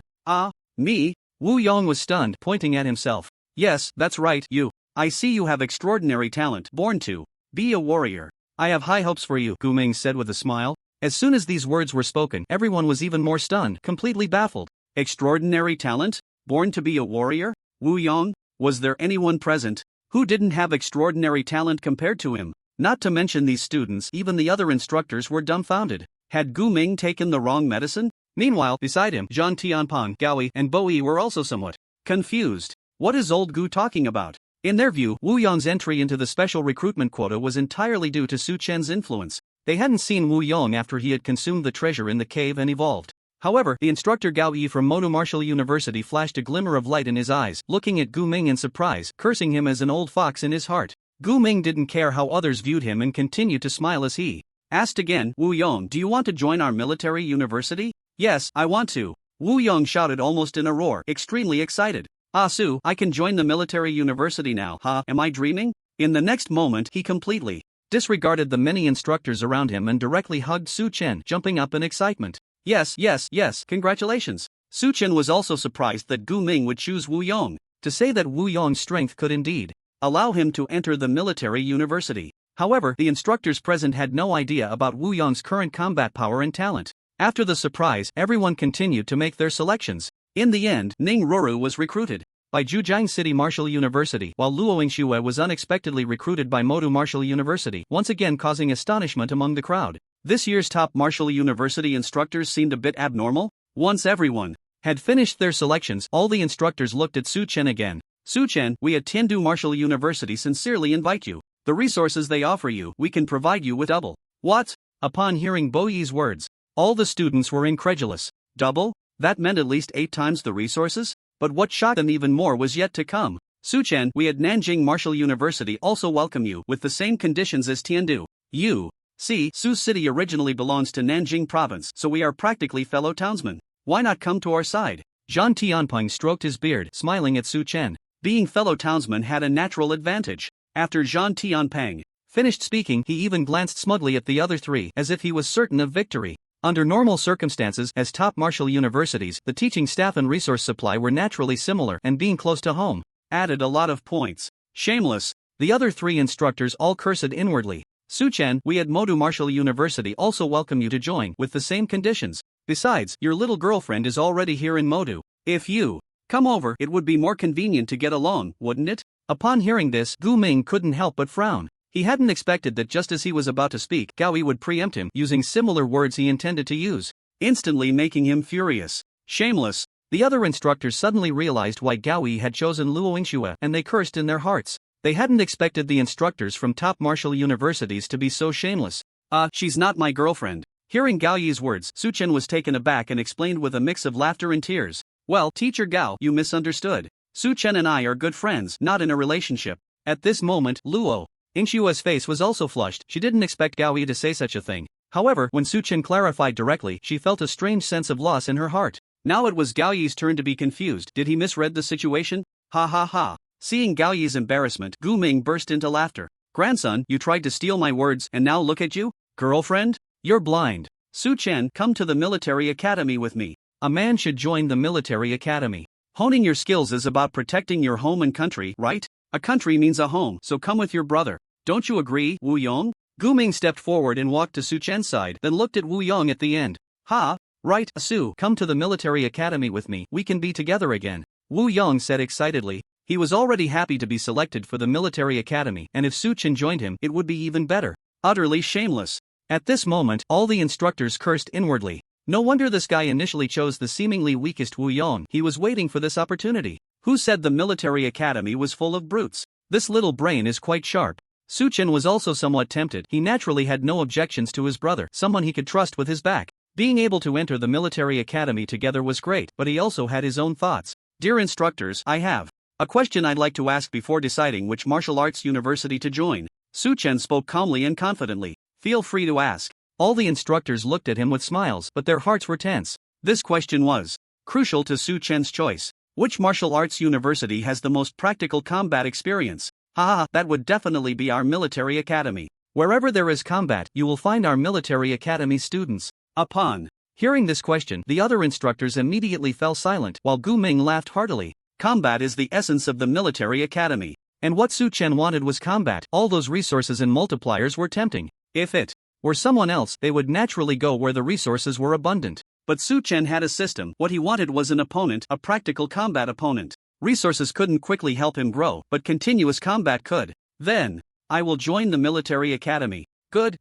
Me? Wu Yong was stunned, pointing at himself. Yes, that's right, you. I see you have extraordinary talent, born to be a warrior. I have high hopes for you, Gu Ming said with a smile. As soon as these words were spoken, everyone was even more stunned, completely baffled. Extraordinary talent? Born to be a warrior? Wu Yong? Was there anyone present who didn't have extraordinary talent compared to him? Not to mention these students, even the other instructors were dumbfounded. Had Gu Ming taken the wrong medicine? Meanwhile, beside him, Zhang Tianpeng, Gaoi, and Bo Yi were also somewhat confused. What is old Gu talking about? In their view, Wu Yong's entry into the special recruitment quota was entirely due to Su Chen's influence. They hadn't seen Wu Yong after he had consumed the treasure in the cave and evolved. However, the instructor Gao Yi from Modu Martial University flashed a glimmer of light in his eyes, looking at Gu Ming in surprise, cursing him as an old fox in his heart. Gu Ming didn't care how others viewed him and continued to smile as he asked again, Wu Yong, do you want to join our military university? Yes, I want to. Wu Yong shouted almost in a roar, extremely excited. Su, I can join the military university now, huh? Am I dreaming? In the next moment, he completely disregarded the many instructors around him and directly hugged Su Chen, jumping up in excitement. Yes, congratulations. Su Chen was also surprised that Gu Ming would choose Wu Yong, to say that Wu Yong's strength could indeed allow him to enter the military university. However, the instructors present had no idea about Wu Yong's current combat power and talent. After the surprise, everyone continued to make their selections. In the end, Ning Ruru was recruited by Zhujiang City Martial University, while Luo Yingxue was unexpectedly recruited by Modu Martial University, once again causing astonishment among the crowd. This year's top martial university instructors seemed a bit abnormal. Once everyone had finished their selections, all the instructors looked at Su Chen again. Su Chen, we at Tiandu Martial University sincerely invite you. The resources they offer you, we can provide you with double. What? Upon hearing Bo Yi's words, all the students were incredulous. Double? That meant at least 8 times the resources? But what shocked them even more was yet to come. Su Chen, we at Nanjing Martial University also welcome you with the same conditions as Tiandu. You see, Su City originally belongs to Nanjing Province, so we are practically fellow townsmen. Why not come to our side? Zhang Tianpeng stroked his beard, smiling at Su Chen. Being fellow townsmen had a natural advantage. After Zhang Tianpeng finished speaking, he even glanced smugly at the other 3, as if he was certain of victory. Under normal circumstances, as top martial universities, the teaching staff and resource supply were naturally similar, and being close to home added a lot of points. Shameless. The other 3 instructors all cursed inwardly. Su Chen, we at Modu Martial University also welcome you to join, with the same conditions. Besides, your little girlfriend is already here in Modu. If you come over, it would be more convenient to get along, wouldn't it? Upon hearing this, Gu Ming couldn't help but frown. He hadn't expected that just as he was about to speak, Gao Yi would preempt him using similar words he intended to use, instantly making him furious. Shameless. The other instructors suddenly realized why Gao Yi had chosen Luo Yingxue, and they cursed in their hearts. They hadn't expected the instructors from top martial universities to be so shameless. She's not my girlfriend. Hearing Gao Yi's words, Su Chen was taken aback and explained with a mix of laughter and tears. Well, Teacher Gao, you misunderstood. Su Chen and I are good friends, not in a relationship. At this moment, Luo Yingxue's face was also flushed. She didn't expect Gao Yi to say such a thing. However, when Su Chen clarified directly, she felt a strange sense of loss in her heart. Now it was Gao Yi's turn to be confused. Did he misread the situation? Ha ha ha. Seeing Gao Yi's embarrassment, Gu Ming burst into laughter. Grandson, you tried to steal my words, and now look at you? Girlfriend? You're blind. Su Chen, come to the military academy with me. A man should join the military academy. Honing your skills is about protecting your home and country, right? A country means a home, so come with your brother. Don't you agree, Wu Yong? Gu Ming stepped forward and walked to Su Chen's side, then looked at Wu Yong at the end. Ha! Right, Su, come to the military academy with me, we can be together again. Wu Yong said excitedly. He was already happy to be selected for the military academy, and if Su Chen joined him, it would be even better. Utterly shameless. At this moment, all the instructors cursed inwardly. No wonder this guy initially chose the seemingly weakest Wu Yong. He was waiting for this opportunity. Who said the military academy was full of brutes? This little brain is quite sharp. Su Chen was also somewhat tempted. He naturally had no objections to his brother, someone he could trust with his back. Being able to enter the military academy together was great, but he also had his own thoughts. Dear instructors, I have a question I'd like to ask before deciding which martial arts university to join. Su Chen spoke calmly and confidently. Feel free to ask. All the instructors looked at him with smiles, but their hearts were tense. This question was crucial to Su Chen's choice. Which martial arts university has the most practical combat experience? Haha, that would definitely be our military academy. Wherever there is combat, you will find our military academy students. Upon hearing this question, the other instructors immediately fell silent, while Gu Ming laughed heartily. Combat is the essence of the military academy. And what Su Chen wanted was combat. All those resources and multipliers were tempting. If it were someone else, they would naturally go where the resources were abundant. But Su Chen had a system. What he wanted was an opponent, a practical combat opponent. Resources couldn't quickly help him grow, but continuous combat could. Then, I will join the military academy. Good,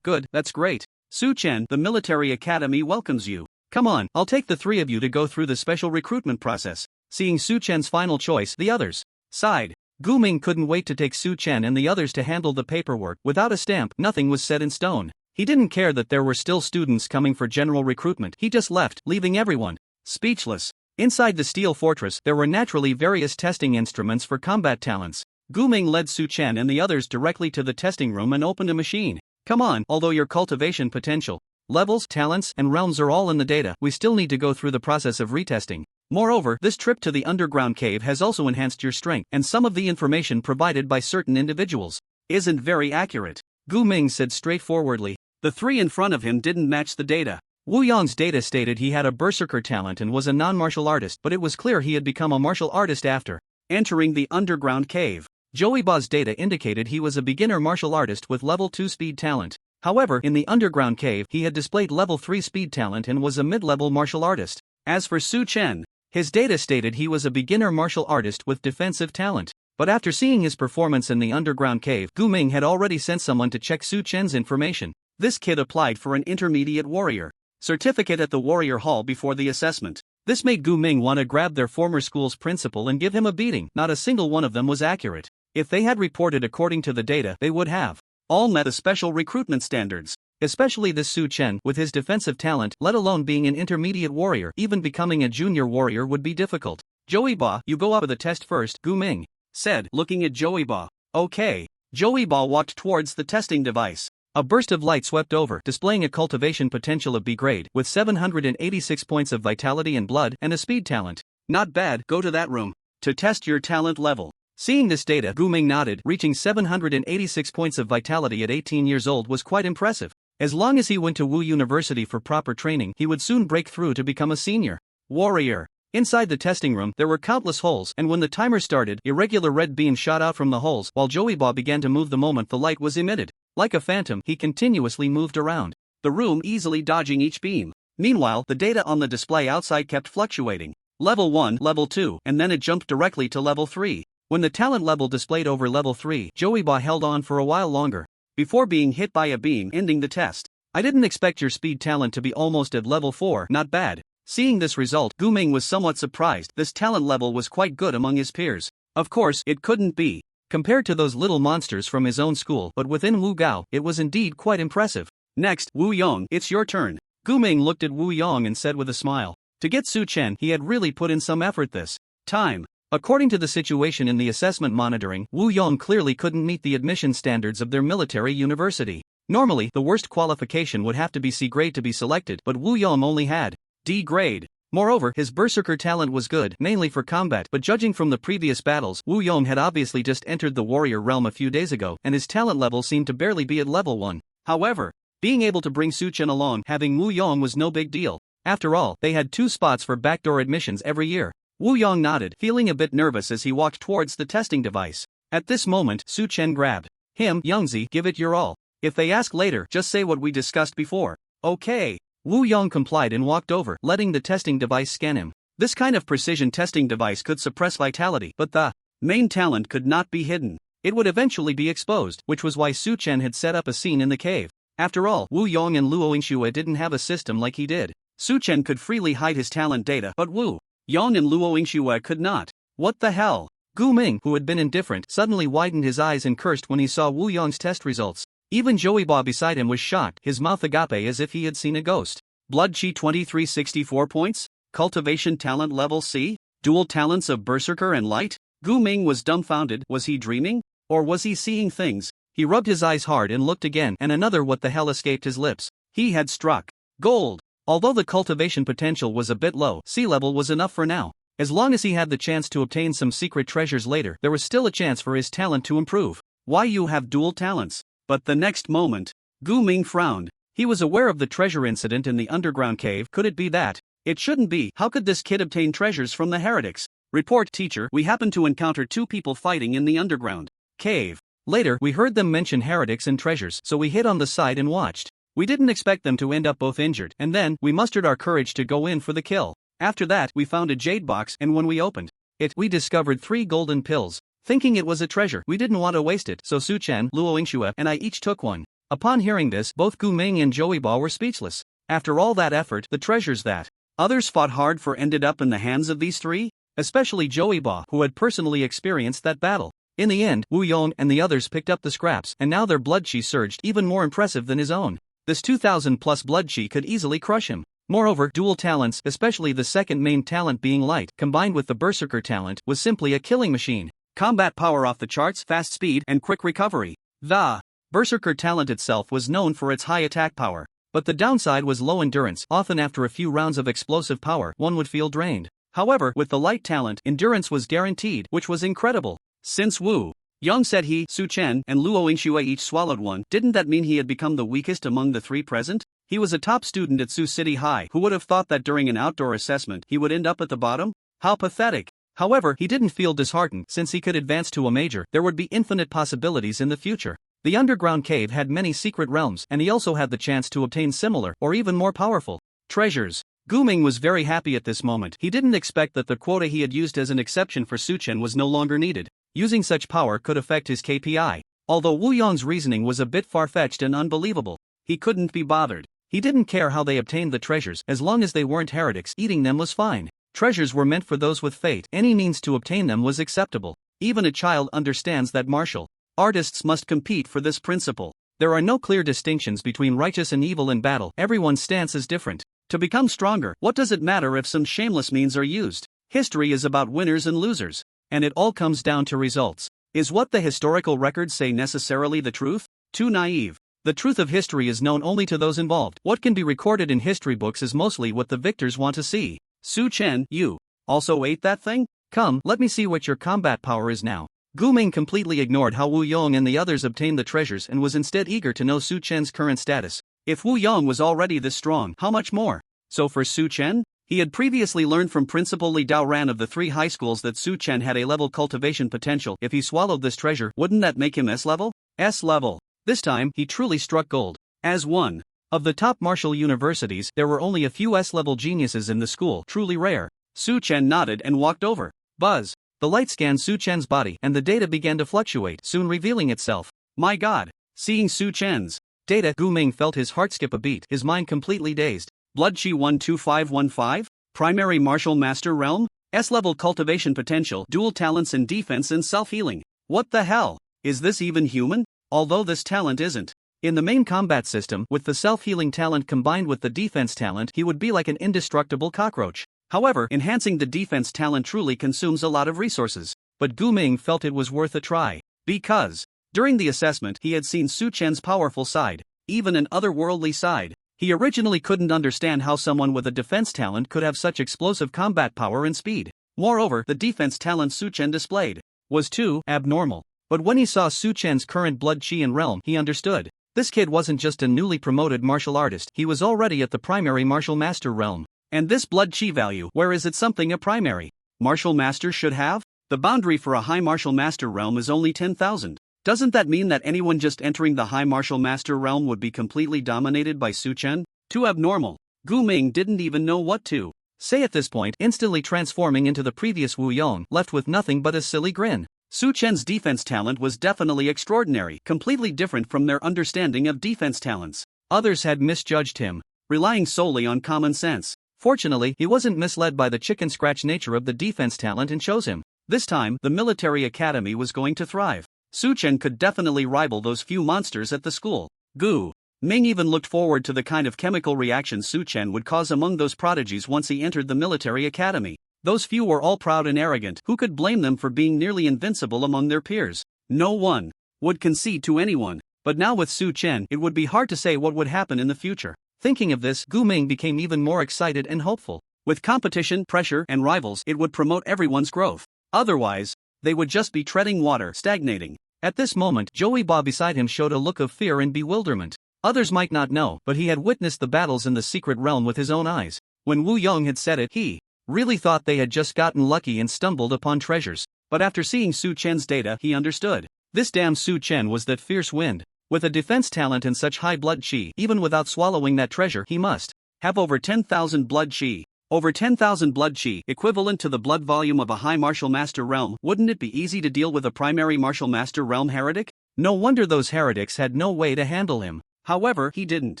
that's great. Su Chen, the military academy welcomes you. Come on, I'll take the three of you to go through the special recruitment process. Seeing Su Chen's final choice, the others sighed. Gu Ming couldn't wait to take Su Chen and the others to handle the paperwork. Without a stamp, nothing was set in stone. He didn't care that there were still students coming for general recruitment. He just left, leaving everyone speechless. Inside the steel fortress, there were naturally various testing instruments for combat talents. Gu Ming led Su Chen and the others directly to the testing room and opened a machine. Come on, although your cultivation potential, levels, talents, and realms are all in the data, we still need to go through the process of retesting. Moreover, this trip to the underground cave has also enhanced your strength, and some of the information provided by certain individuals isn't very accurate. Gu Ming said straightforwardly. The three in front of him didn't match the data. Wu Yong's data stated he had a berserker talent and was a non-martial artist, but it was clear he had become a martial artist after entering the underground cave. Joey Ba's data indicated he was a beginner martial artist with level 2 speed talent. However, in the underground cave, he had displayed level 3 speed talent and was a mid-level martial artist. As for Su Chen, his data stated he was a beginner martial artist with defensive talent. But after seeing his performance in the underground cave, Gu Ming had already sent someone to check Su Chen's information. This kid applied for an intermediate warrior certificate at the warrior hall before the assessment. This made Gu Ming want to grab their former school's principal and give him a beating. Not a single one of them was accurate. If they had reported according to the data, they would have all met the special recruitment standards. Especially this Su Chen, with his defensive talent, let alone being an intermediate warrior, even becoming a junior warrior would be difficult. Joey Ba, you go up for the test first, Gu Ming said, looking at Joey Ba. Okay. Joey Ba walked towards the testing device. A burst of light swept over, displaying a cultivation potential of B grade, with 786 points of vitality and blood, and a speed talent. Not bad, go to that room to test your talent level. Seeing this data, Gu Ming nodded. Reaching 786 points of vitality at 18 years old was quite impressive. As long as he went to Wu University for proper training, he would soon break through to become a senior warrior. Inside the testing room, there were countless holes, and when the timer started, irregular red beams shot out from the holes, while Joey Ba began to move the moment the light was emitted. Like a phantom, he continuously moved around the room, easily dodging each beam. Meanwhile, the data on the display outside kept fluctuating. Level 1, Level 2, and then it jumped directly to Level 3. When the talent level displayed over level 3, Joeyba held on for a while longer, before being hit by a beam ending the test. I didn't expect your speed talent to be almost at level 4, not bad. Seeing this result, Guming was somewhat surprised. This talent level was quite good among his peers. Of course, it couldn't be compared to those little monsters from his own school, but within Wu Gao, it was indeed quite impressive. Next, Wu Yong, it's your turn. Guming looked at Wu Yong and said with a smile. To get Su Chen, he had really put in some effort this time. According to the situation in the assessment monitoring, Wu Yong clearly couldn't meet the admission standards of their military university. Normally, the worst qualification would have to be C grade to be selected, but Wu Yong only had D grade. Moreover, his berserker talent was good, mainly for combat, but judging from the previous battles, Wu Yong had obviously just entered the warrior realm a few days ago, and his talent level seemed to barely be at level 1. However, being able to bring Su Chen along having Wu Yong was no big deal. After all, they had 2 spots for backdoor admissions every year. Wu Yong nodded, feeling a bit nervous as he walked towards the testing device. At this moment, Su Chen grabbed him. Youngzi, give it your all. If they ask later, just say what we discussed before. Okay. Wu Yong complied and walked over, letting the testing device scan him. This kind of precision testing device could suppress vitality, but the main talent could not be hidden. It would eventually be exposed, which was why Su Chen had set up a scene in the cave. After all, Wu Yong and Luo Yingxue didn't have a system like he did. Su Chen could freely hide his talent data, but Wu Yong and Luo Yingxue could not. What the hell? Gu Ming, who had been indifferent, suddenly widened his eyes and cursed when he saw Wu Yong's test results. Even Joeyba beside him was shocked, his mouth agape as if he had seen a ghost. Blood Chi 2364 points? Cultivation talent level C? Dual talents of Berserker and Light? Gu Ming was dumbfounded. Was he dreaming? Or was he seeing things? He rubbed his eyes hard and looked again, and another what the hell escaped his lips. He had struck gold. Although the cultivation potential was a bit low, sea level was enough for now. As long as he had the chance to obtain some secret treasures later, there was still a chance for his talent to improve. Why you have dual talents? But the next moment, Gu Ming frowned. He was aware of the treasure incident in the underground cave. Could it be that? It shouldn't be. How could this kid obtain treasures from the heretics? Report, teacher, we happened to encounter 2 people fighting in the underground cave. Later, we heard them mention heretics and treasures, so we hid on the side and watched. We didn't expect them to end up both injured, and then, we mustered our courage to go in for the kill. After that, we found a jade box, and when we opened it, we discovered 3 golden pills. Thinking it was a treasure, we didn't want to waste it, so Su Chen, Luo Yingxue, and I each took one. Upon hearing this, both Gu Ming and Joeyba were speechless. After all that effort, the treasures that others fought hard for ended up in the hands of these 3? Especially Joeyba, who had personally experienced that battle. In the end, Wu Yong and the others picked up the scraps, and now their blood chi surged, even more impressive than his own. This 2000 plus blood chi could easily crush him. Moreover, dual talents, especially the second main talent being light, combined with the berserker talent, was simply a killing machine. Combat power off the charts, fast speed, and quick recovery. The berserker talent itself was known for its high attack power, but the downside was low endurance. Often after a few rounds of explosive power, one would feel drained. However, with the light talent, endurance was guaranteed, which was incredible. Since Wu Yong said he, Su Chen, and Luo Yingxue each swallowed one, didn't that mean he had become the weakest among the 3 present? He was a top student at Sioux City High. Who would have thought that during an outdoor assessment he would end up at the bottom? How pathetic. However, he didn't feel disheartened. Since he could advance to a major, there would be infinite possibilities in the future. The underground cave had many secret realms, and he also had the chance to obtain similar, or even more powerful, treasures. Gu Ming was very happy at this moment. He didn't expect that the quota he had used as an exception for Su Chen was no longer needed. Using such power could affect his KPI. Although Wu Yong's reasoning was a bit far-fetched and unbelievable, he couldn't be bothered. He didn't care how they obtained the treasures, as long as they weren't heretics. Eating them was fine. Treasures were meant for those with fate. Any means to obtain them was acceptable. Even a child understands that martial artists must compete for this principle. There are no clear distinctions between righteous and evil in battle. Everyone's stance is different. To become stronger, what does it matter if some shameless means are used? History is about winners and losers, and it all comes down to results. Is what the historical records say necessarily the truth? Too naive. The truth of history is known only to those involved. What can be recorded in history books is mostly what the victors want to see. Su Chen, you also ate that thing? Come, let me see what your combat power is now. Gu Ming completely ignored how Wu Yong and the others obtained the treasures and was instead eager to know Su Chen's current status. If Wu Yong was already this strong, how much more? So for Su Chen? He had previously learned from Principal Li Daoran of the 3 high schools that Su Chen had A-level cultivation potential. If he swallowed this treasure, wouldn't that make him S-level? S-level. This time, he truly struck gold. As one of the top martial universities, there were only a few S-level geniuses in the school, truly rare. Su Chen nodded and walked over. Buzz. The light scanned Su Chen's body and the data began to fluctuate, soon revealing itself. My god! Seeing Su Chen's data, Gu Ming felt his heart skip a beat, his mind completely dazed. Blood Chi 12515? Primary Martial Master Realm? S-level cultivation potential, dual talents in defense and self-healing. What the hell? Is this even human? Although this talent isn't. In the main combat system, with the self-healing talent combined with the defense talent, he would be like an indestructible cockroach. However, enhancing the defense talent truly consumes a lot of resources. But Gu Ming felt it was worth a try. Because, during the assessment, he had seen Su Chen's powerful side, even an otherworldly side. He originally couldn't understand how someone with a defense talent could have such explosive combat power and speed. Moreover, the defense talent Su Chen displayed was too abnormal. But when he saw Su Chen's current blood chi and realm, he understood. This kid wasn't just a newly promoted martial artist, he was already at the primary martial master realm. And this blood chi value, where is it something a primary martial master should have? The boundary for a high martial master realm is only 10,000. Doesn't that mean that anyone just entering the high martial master realm would be completely dominated by Su Chen? Too abnormal. Gu Ming didn't even know what to say at this point, instantly transforming into the previous Wu Yong, left with nothing but a silly grin. Su Chen's defense talent was definitely extraordinary, completely different from their understanding of defense talents. Others had misjudged him, relying solely on common sense. Fortunately, he wasn't misled by the chicken scratch nature of the defense talent and chose him. This time, the military academy was going to thrive. Su Chen could definitely rival those few monsters at the school. Gu Ming even looked forward to the kind of chemical reactions Su Chen would cause among those prodigies once he entered the military academy. Those few were all proud and arrogant. Who could blame them for being nearly invincible among their peers? No one would concede to anyone. But now with Su Chen, it would be hard to say what would happen in the future. Thinking of this, Gu Ming became even more excited and hopeful. With competition, pressure, and rivals, it would promote everyone's growth. Otherwise, they would just be treading water, stagnating. At this moment, Joey Ba beside him showed a look of fear and bewilderment. Others might not know, but he had witnessed the battles in the secret realm with his own eyes. When Wu Yong had said it, he really thought they had just gotten lucky and stumbled upon treasures. But after seeing Su Chen's data, he understood. This damn Su Chen was that fierce wind. With a defense talent and such high blood chi, even without swallowing that treasure, he must have over 10,000 blood chi. Over 10,000 blood chi, equivalent to the blood volume of a high martial master realm. Wouldn't it be easy to deal with a primary martial master realm heretic? No wonder those heretics had no way to handle him. However, he didn't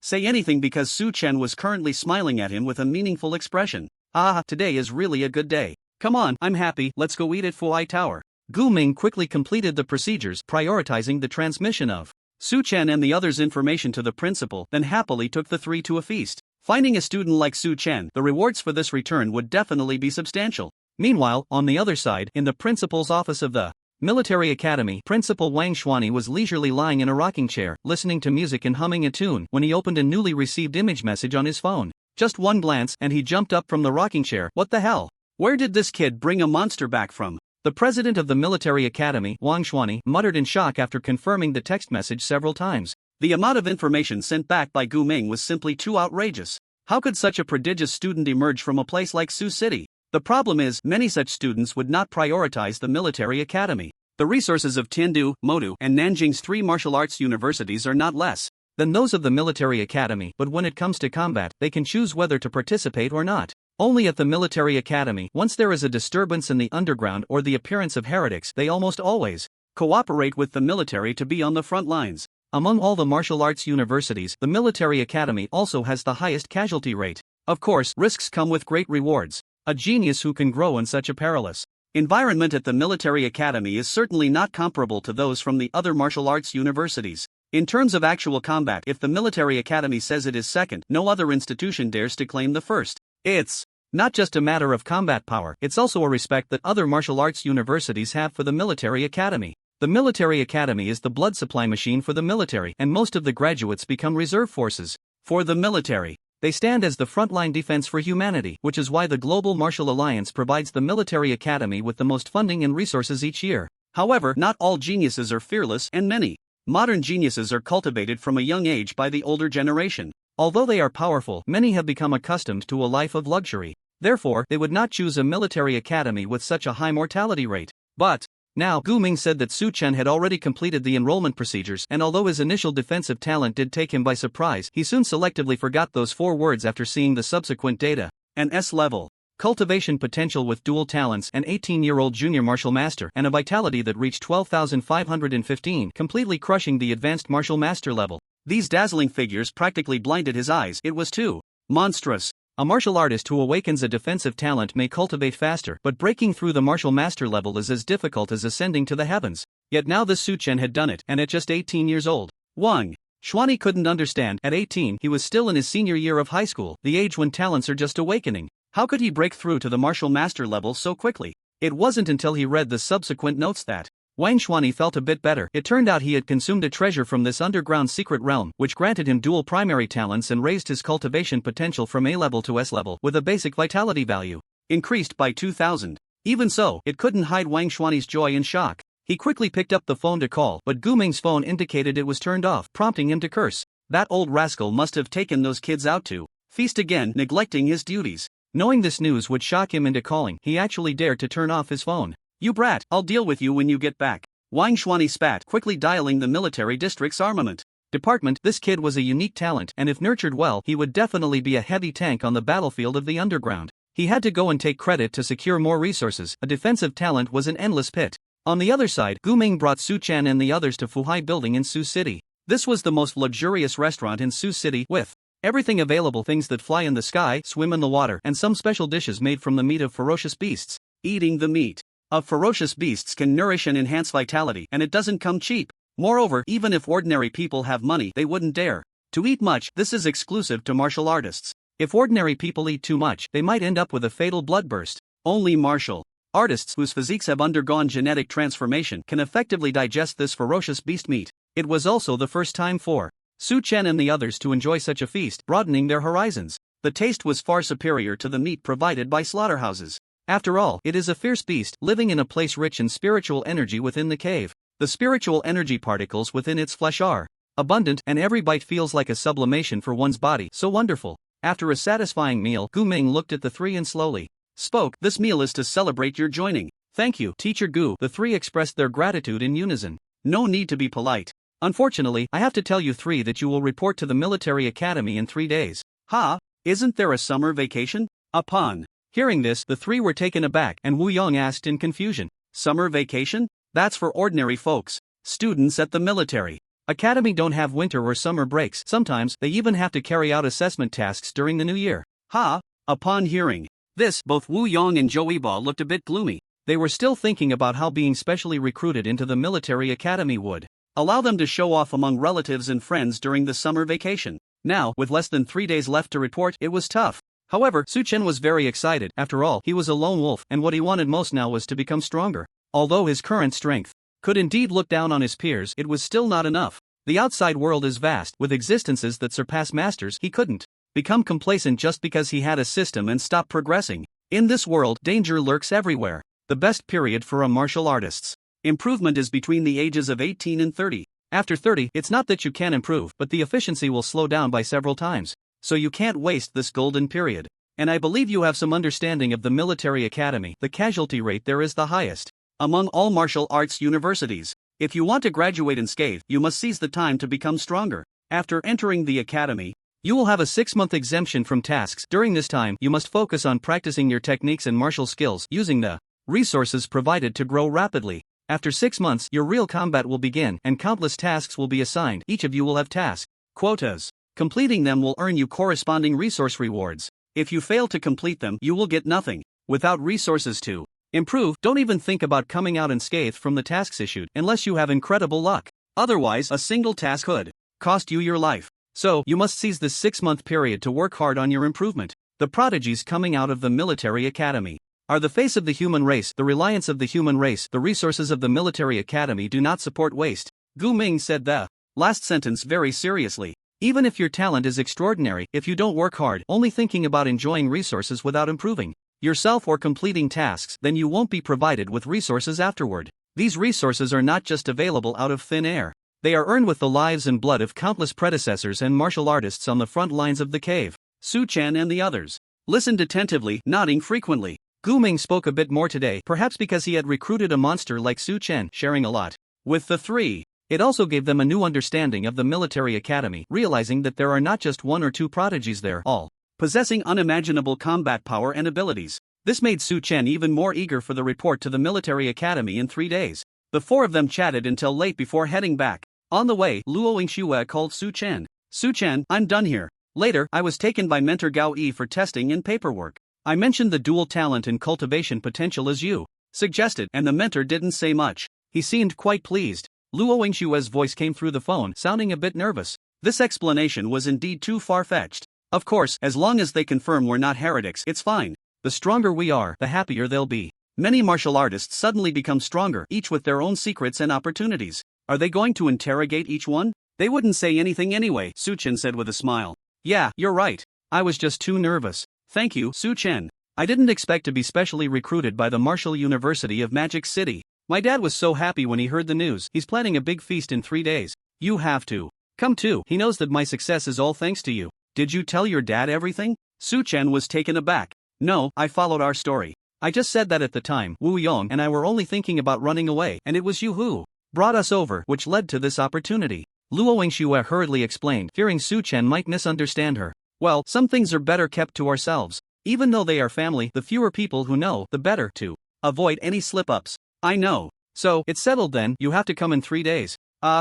say anything because Su Chen was currently smiling at him with a meaningful expression. Ah, today is really a good day. Come on, I'm happy, let's go eat at Fuai Tower. Gu Ming quickly completed the procedures, prioritizing the transmission of Su Chen and the others' information to the principal, then happily took the three to a feast. Finding a student like Su Chen, the rewards for this return would definitely be substantial. Meanwhile, on the other side, in the principal's office of the military academy, Principal Wang Xuani was leisurely lying in a rocking chair, listening to music and humming a tune, when he opened a newly received image message on his phone. Just one glance, and he jumped up from the rocking chair. What the hell? Where did this kid bring a monster back from? The president of the military academy, Wang Xuani, muttered in shock after confirming the text message several times. The amount of information sent back by Gu Ming was simply too outrageous. How could such a prodigious student emerge from a place like Sioux City? The problem is, many such students would not prioritize the military academy. The resources of Tiandu, Modu, and Nanjing's three martial arts universities are not less than those of the military academy, but when it comes to combat, they can choose whether to participate or not. Only at the military academy, once there is a disturbance in the underground or the appearance of heretics, they almost always cooperate with the military to be on the front lines. Among all the martial arts universities, the military academy also has the highest casualty rate. Of course, risks come with great rewards. A genius who can grow in such a perilous environment at the military academy is certainly not comparable to those from the other martial arts universities. In terms of actual combat, if the military academy says it is second, no other institution dares to claim the first. It's not just a matter of combat power, it's also a respect that other martial arts universities have for the military academy. The military academy is the blood supply machine for the military, and most of the graduates become reserve forces for the military. They stand as the frontline defense for humanity, which is why the Global Martial Alliance provides the military academy with the most funding and resources each year. However, not all geniuses are fearless, and many modern geniuses are cultivated from a young age by the older generation. Although they are powerful, many have become accustomed to a life of luxury. Therefore, they would not choose a military academy with such a high mortality rate. But now, Gu Ming said that Su Chen had already completed the enrollment procedures, and although his initial defensive talent did take him by surprise, he soon selectively forgot those 4 words after seeing the subsequent data. An S-level cultivation potential with dual talents, an 18-year-old junior martial master, and a vitality that reached 12,515, completely crushing the advanced martial master level. These dazzling figures practically blinded his eyes. It was too monstrous. A martial artist who awakens a defensive talent may cultivate faster, but breaking through the martial master level is as difficult as ascending to the heavens. Yet now this Su Chen had done it, and at just 18 years old. Wang Xuanyi couldn't understand. At 18, he was still in his senior year of high school, the age when talents are just awakening. How could he break through to the martial master level so quickly? It wasn't until he read the subsequent notes that Wang Xuanyi felt a bit better. It turned out he had consumed a treasure from this underground secret realm, which granted him dual primary talents and raised his cultivation potential from A level to S level, with a basic vitality value increased by 2,000. Even so, it couldn't hide Wang Xuanyi's joy and shock. He quickly picked up the phone to call, but Gu Ming's phone indicated it was turned off, prompting him to curse. That old rascal must have taken those kids out to feast again, neglecting his duties. Knowing this news would shock him into calling, he actually dared to turn off his phone. "You brat, I'll deal with you when you get back." Wang Xuanyi spat, quickly dialing the military district's armament department. This kid was a unique talent, and if nurtured well, he would definitely be a heavy tank on the battlefield of the underground. He had to go and take credit to secure more resources. A defensive talent was an endless pit. On the other side, Gu Ming brought Su Chen and the others to Fuhai Building in Sioux City. This was the most luxurious restaurant in Sioux City, with everything available: things that fly in the sky, swim in the water, and some special dishes made from the meat of ferocious beasts. Eating the meat of ferocious beasts can nourish and enhance vitality, and it doesn't come cheap. Moreover, even if ordinary people have money, they wouldn't dare to eat much. This is exclusive to martial artists. If ordinary people eat too much, they might end up with a fatal bloodburst. Only martial artists whose physiques have undergone genetic transformation can effectively digest this ferocious beast meat. It was also the first time for Su Chen and the others to enjoy such a feast, broadening their horizons. The taste was far superior to the meat provided by slaughterhouses. After all, it is a fierce beast, living in a place rich in spiritual energy within the cave. The spiritual energy particles within its flesh are abundant, and every bite feels like a sublimation for one's body. So wonderful. After a satisfying meal, Gu Ming looked at the three and slowly spoke. "This meal is to celebrate your joining." "Thank you, Teacher Gu." The three expressed their gratitude in unison. "No need to be polite. Unfortunately, I have to tell you three that you will report to the military academy in 3 days. "Ha? Isn't there a summer vacation?" Upon hearing this, the three were taken aback, and Wu Yong asked in confusion, "Summer vacation? That's for ordinary folks. Students at the military academy don't have winter or summer breaks. Sometimes, they even have to carry out assessment tasks during the new year." "Ha?" Upon hearing this, both Wu Yong and Zhou Yibo looked a bit gloomy. They were still thinking about how being specially recruited into the military academy would allow them to show off among relatives and friends during the summer vacation. Now, with less than 3 days left to report, it was tough. However, Su Chen was very excited. After all, he was a lone wolf, and what he wanted most now was to become stronger. Although his current strength could indeed look down on his peers, it was still not enough. The outside world is vast, with existences that surpass masters. He couldn't become complacent just because he had a system and stop progressing. In this world, danger lurks everywhere. The best period for a martial artist's improvement is between the ages of 18 and 30. After 30, it's not that you can't improve, but the efficiency will slow down by several times. So you can't waste this golden period. And I believe you have some understanding of the military academy. The casualty rate there is the highest among all martial arts universities. If you want to graduate unscathed, you must seize the time to become stronger. After entering the academy, you will have a 6-month exemption from tasks. During this time, you must focus on practicing your techniques and martial skills, using the resources provided to grow rapidly. After 6 months, your real combat will begin, and countless tasks will be assigned. Each of you will have task quotas. Completing them will earn you corresponding resource rewards. If you fail to complete them, you will get nothing. Without resources to improve, don't even think about coming out unscathed from the tasks issued, unless you have incredible luck. Otherwise, a single task could cost you your life. So, you must seize this 6-month period to work hard on your improvement. The prodigies coming out of the military academy are the face of the human race, the reliance of the human race. The resources of the military academy do not support waste. Gu Ming said the last sentence very seriously. Even if your talent is extraordinary, if you don't work hard, only thinking about enjoying resources without improving yourself or completing tasks, then you won't be provided with resources afterward. These resources are not just available out of thin air. They are earned with the lives and blood of countless predecessors and martial artists on the front lines of the cave. Su Chen and the others listened attentively, nodding frequently. Gu Ming spoke a bit more today, perhaps because he had recruited a monster like Su Chen, sharing a lot with the three. It also gave them a new understanding of the military academy, realizing that there are not just 1 or 2 prodigies there, all possessing unimaginable combat power and abilities. This made Su Chen even more eager for the report to the military academy in 3 days. The four of them chatted until late before heading back. On the way, Luo Yingxue called Su Chen. Su Chen, I'm done here. Later, I was taken by mentor Gao Yi for testing and paperwork. I mentioned the dual talent and cultivation potential as you suggested, and the mentor didn't say much. He seemed quite pleased. Luo Yingshue's voice came through the phone, sounding a bit nervous. This explanation was indeed too far-fetched. Of course, as long as they confirm we're not heretics, it's fine. The stronger we are, the happier they'll be. Many martial artists suddenly become stronger, each with their own secrets and opportunities. Are they going to interrogate each one? They wouldn't say anything anyway, Su Chen said with a smile. Yeah, you're right. I was just too nervous. Thank you, Su Chen. I didn't expect to be specially recruited by the Martial University of Magic City. My dad was so happy when he heard the news. He's planning a big feast in 3 days. You have to come too. He knows that my success is all thanks to you. Did you tell your dad everything? Su Chen was taken aback. No, I followed our story. I just said that at the time, Wu Yong and I were only thinking about running away, and it was you who brought us over, which led to this opportunity. Luo Yingxue hurriedly explained, fearing Su Chen might misunderstand her. Well, some things are better kept to ourselves. Even though they are family, the fewer people who know, the better to avoid any slip-ups. I know. So, it's settled then, you have to come in 3 days.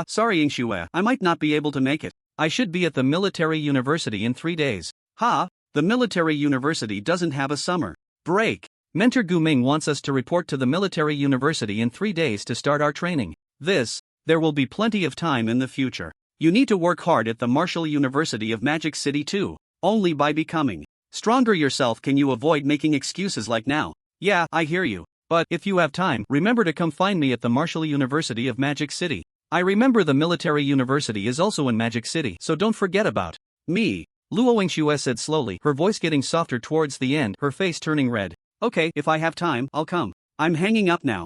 Sorry Yingxue, I might not be able to make it. I should be at the military university in 3 days. The military university doesn't have a summer break. Mentor Gu Ming wants us to report to the military university in 3 days to start our training. There will be plenty of time in the future. You need to work hard at the Martial University of Magic City too. Only by becoming stronger yourself can you avoid making excuses like now. Yeah, I hear you. But if you have time, remember to come find me at the Martial University of Magic City. I remember the military university is also in Magic City, so don't forget about me. Luo Yingxue said slowly, her voice getting softer towards the end, her face turning red. Okay, if I have time, I'll come. I'm hanging up now.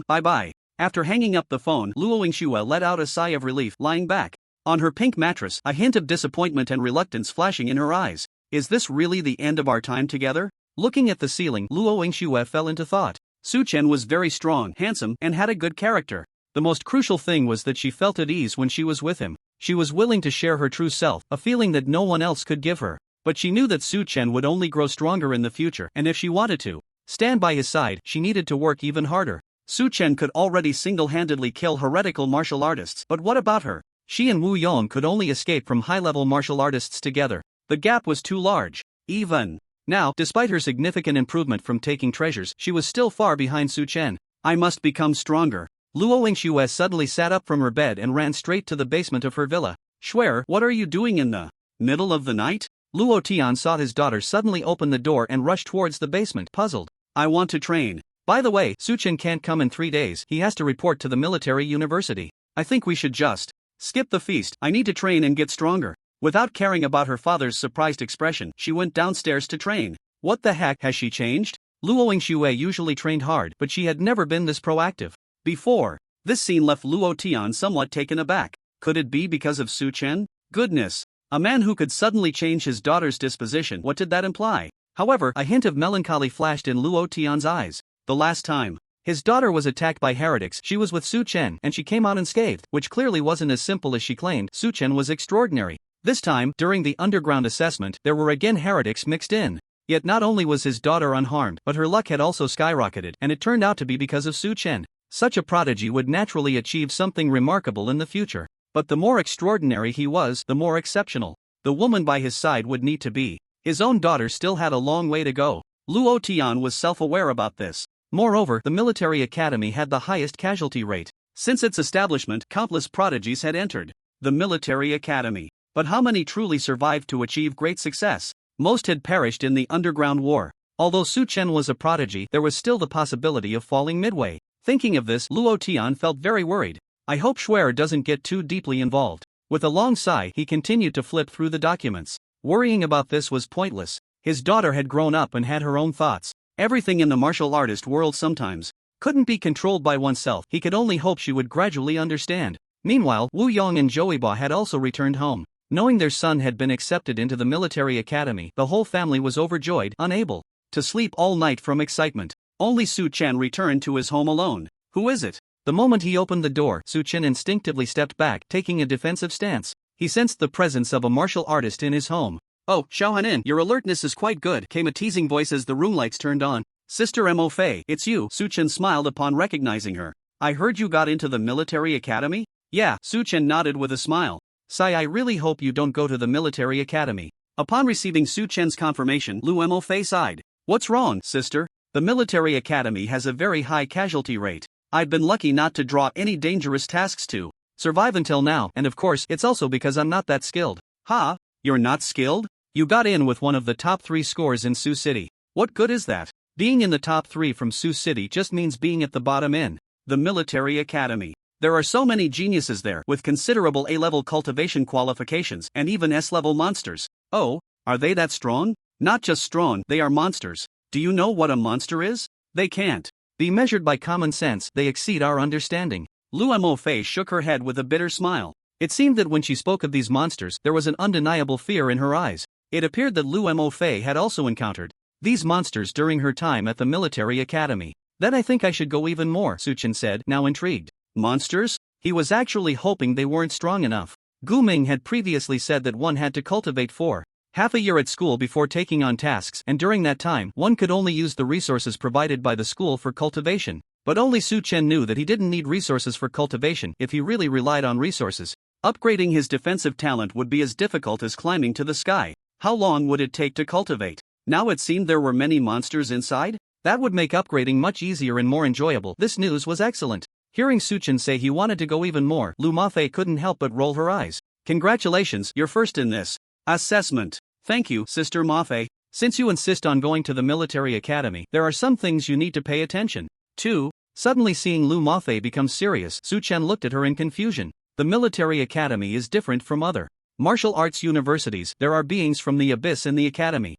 Bye-bye. After hanging up the phone, Luo Yingxue let out a sigh of relief, lying back on her pink mattress, a hint of disappointment and reluctance flashing in her eyes. Is this really the end of our time together? Looking at the ceiling, Luo Yingxue fell into thought. Su Chen was very strong, handsome, and had a good character. The most crucial thing was that she felt at ease when she was with him. She was willing to share her true self, a feeling that no one else could give her. But she knew that Su Chen would only grow stronger in the future, and if she wanted to stand by his side, she needed to work even harder. Su Chen could already single-handedly kill heretical martial artists, but what about her? She and Wu Yong could only escape from high-level martial artists together. The gap was too large. Even now, despite her significant improvement from taking treasures, she was still far behind Su Chen. I must become stronger. Luo Yingxue suddenly sat up from her bed and ran straight to the basement of her villa. Shuer, what are you doing in the middle of the night? Luo Tian saw his daughter suddenly open the door and rush towards the basement, puzzled. I want to train. By the way, Su Chen can't come in 3 days, he has to report to the military university. I think we should just skip the feast, I need to train and get stronger. Without caring about her father's surprised expression, she went downstairs to train. What the heck, has she changed? Luo Yingxue usually trained hard, but she had never been this proactive before. This scene left Luo Tian somewhat taken aback. Could it be because of Su Chen? Goodness. A man who could suddenly change his daughter's disposition, what did that imply? However, a hint of melancholy flashed in Luo Tian's eyes. The last time his daughter was attacked by heretics, she was with Su Chen, and she came out unscathed, which clearly wasn't as simple as she claimed. Su Chen was extraordinary. This time, during the underground assessment, there were again heretics mixed in. Yet not only was his daughter unharmed, but her luck had also skyrocketed, and it turned out to be because of Su Chen. Such a prodigy would naturally achieve something remarkable in the future. But the more extraordinary he was, the more exceptional the woman by his side would need to be. His own daughter still had a long way to go. Luo Tian was self-aware about this. Moreover, the military academy had the highest casualty rate. Since its establishment, countless prodigies had entered the military academy. But how many truly survived to achieve great success? Most had perished in the underground war. Although Su Chen was a prodigy, there was still the possibility of falling midway. Thinking of this, Luo Tian felt very worried. I hope Shuer doesn't get too deeply involved. With a long sigh, he continued to flip through the documents. Worrying about this was pointless. His daughter had grown up and had her own thoughts. Everything in the martial artist world sometimes couldn't be controlled by oneself. He could only hope she would gradually understand. Meanwhile, Wu Yong and Joiba had also returned home. Knowing their son had been accepted into the military academy, the whole family was overjoyed, unable to sleep all night from excitement. Only Su Chen returned to his home alone. Who is it? The moment he opened the door, Su Chen instinctively stepped back, taking a defensive stance. He sensed the presence of a martial artist in his home. Oh, Xiaohanin, your alertness is quite good, came a teasing voice as the room lights turned on. Sister Mo Fei, it's you. Su Chen smiled upon recognizing her. I heard you got into the military academy? Yeah, Su Chen nodded with a smile. Sai, I really hope you don't go to the military academy. Upon receiving Su Chen's confirmation, Lu Mo Fei sighed. What's wrong, sister? The military academy has a very high casualty rate. I've been lucky not to draw any dangerous tasks to survive until now, and of course, it's also because I'm not that skilled. Ha? You're not skilled? You got in with one of the top 3 scores in Sioux City. What good is that? Being in the top 3 from Sioux City just means being at the bottom in the military academy. There are so many geniuses there with considerable A-level cultivation qualifications and even S-level monsters. Oh, are they that strong? Not just strong, they are monsters. Do you know what a monster is? They can't be measured by common sense, they exceed our understanding. Lu Mo Fei shook her head with a bitter smile. It seemed that when she spoke of these monsters, there was an undeniable fear in her eyes. It appeared that Lu Mo Fei had also encountered these monsters during her time at the military academy. Then I think I should go even more, Su Chen said, now intrigued. Monsters? He was actually hoping they weren't strong enough. Gu Ming had previously said that one had to cultivate for half a year at school before taking on tasks, and during that time, one could only use the resources provided by the school for cultivation. But only Su Chen knew that he didn't need resources for cultivation if he really relied on resources. Upgrading his defensive talent would be as difficult as climbing to the sky. How long would it take to cultivate? Now it seemed there were many monsters inside? That would make upgrading much easier and more enjoyable. This news was excellent. Hearing Su Chen say he wanted to go even more, Lu Ma Fei couldn't help but roll her eyes. Congratulations, you're first in this assessment. Thank you, Sister Ma Fei. Since you insist on going to the military academy, there are some things you need to pay attention to. Suddenly seeing Lu Ma Fei become serious, Su Chen looked at her in confusion. The military academy is different from other martial arts universities. There are beings from the abyss in the academy.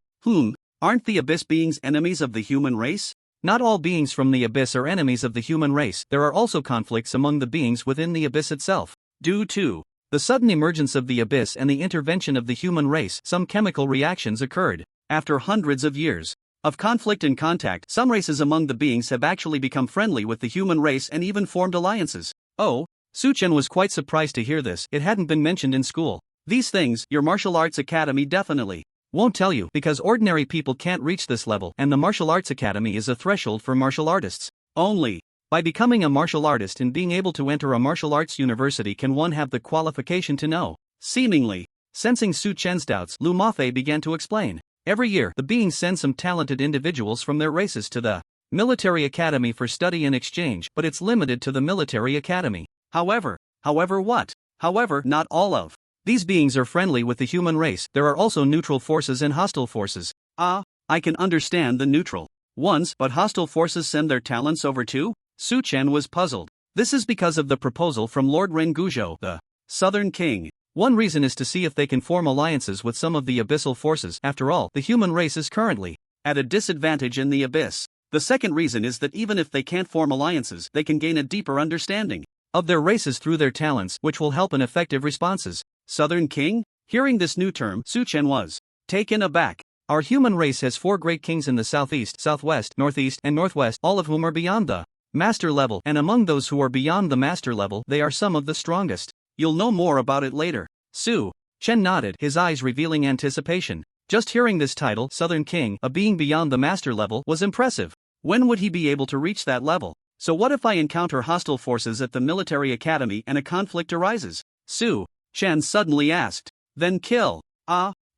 Aren't the abyss beings enemies of the human race? Not all beings from the abyss are enemies of the human race. There are also conflicts among the beings within the abyss itself. Due to the sudden emergence of the abyss and the intervention of the human race, some chemical reactions occurred. After hundreds of years of conflict and contact, some races among the beings have actually become friendly with the human race and even formed alliances. Oh, Su Chen was quite surprised to hear this. It hadn't been mentioned in school. These things, your martial arts academy definitely won't tell you, because ordinary people can't reach this level, and the martial arts academy is a threshold for martial artists. Only by becoming a martial artist and being able to enter a martial arts university can one have the qualification to know. Seemingly sensing Su Chen's doubts, Lu Ma Fei began to explain. Every year, the beings send some talented individuals from their races to the military academy for study and exchange, but it's limited to the military academy. However, not all of these beings are friendly with the human race. There are also neutral forces and hostile forces. I can understand the neutral ones, but hostile forces send their talents over too? Su Chen was puzzled. This is because of the proposal from Lord Ren Guzhou, the Southern King. One reason is to see if they can form alliances with some of the abyssal forces. After all, the human race is currently at a disadvantage in the abyss. The second reason is that even if they can't form alliances, they can gain a deeper understanding of their races through their talents, which will help in effective responses. Southern King? Hearing this new term, Su Chen was taken aback. Our human race has 4 great kings in the southeast, southwest, northeast, and northwest, all of whom are beyond the master level, and among those who are beyond the master level, they are some of the strongest. You'll know more about it later. Su Chen nodded, his eyes revealing anticipation. Just hearing this title, Southern King, a being beyond the master level, was impressive. When would he be able to reach that level? So what if I encounter hostile forces at the military academy and a conflict arises? Su Chen suddenly asked. Then kill.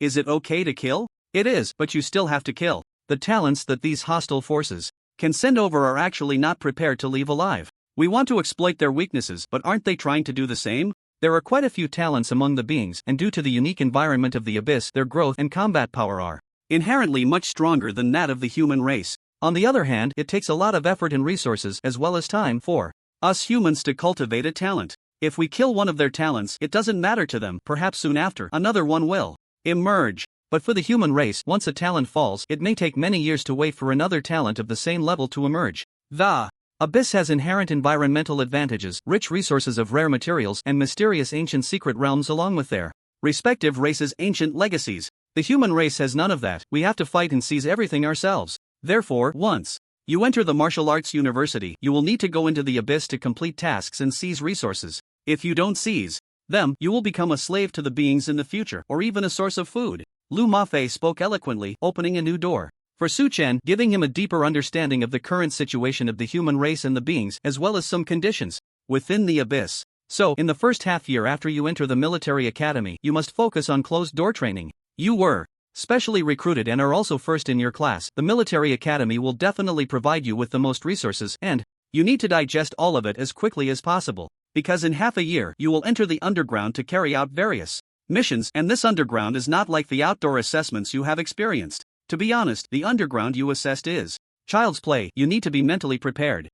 Is it okay to kill? It is, but you still have to kill. The talents that these hostile forces can send over are actually not prepared to leave alive. We want to exploit their weaknesses, but aren't they trying to do the same? There are quite a few talents among the beings, and due to the unique environment of the abyss, their growth and combat power are inherently much stronger than that of the human race. On the other hand, it takes a lot of effort and resources as well as time for us humans to cultivate a talent. If we kill one of their talents, it doesn't matter to them. Perhaps soon after, another one will emerge. But for the human race, once a talent falls, it may take many years to wait for another talent of the same level to emerge. The abyss has inherent environmental advantages, rich resources of rare materials, and mysterious ancient secret realms along with their respective races' ancient legacies. The human race has none of that. We have to fight and seize everything ourselves. Therefore, once you enter the martial arts university, you will need to go into the abyss to complete tasks and seize resources. If you don't seize them, you will become a slave to the beings in the future, or even a source of food. Lu Ma Fei spoke eloquently, opening a new door for Su Chen, giving him a deeper understanding of the current situation of the human race and the beings, as well as some conditions within the abyss. So, in the first half year after you enter the military academy, you must focus on closed-door training. You were specially recruited and are also first in your class. The military academy will definitely provide you with the most resources, and you need to digest all of it as quickly as possible, because in half a year you will enter the underground to carry out various missions, and this underground is not like the outdoor assessments you have experienced. To be honest, the underground you assessed is child's play. You need to be mentally prepared.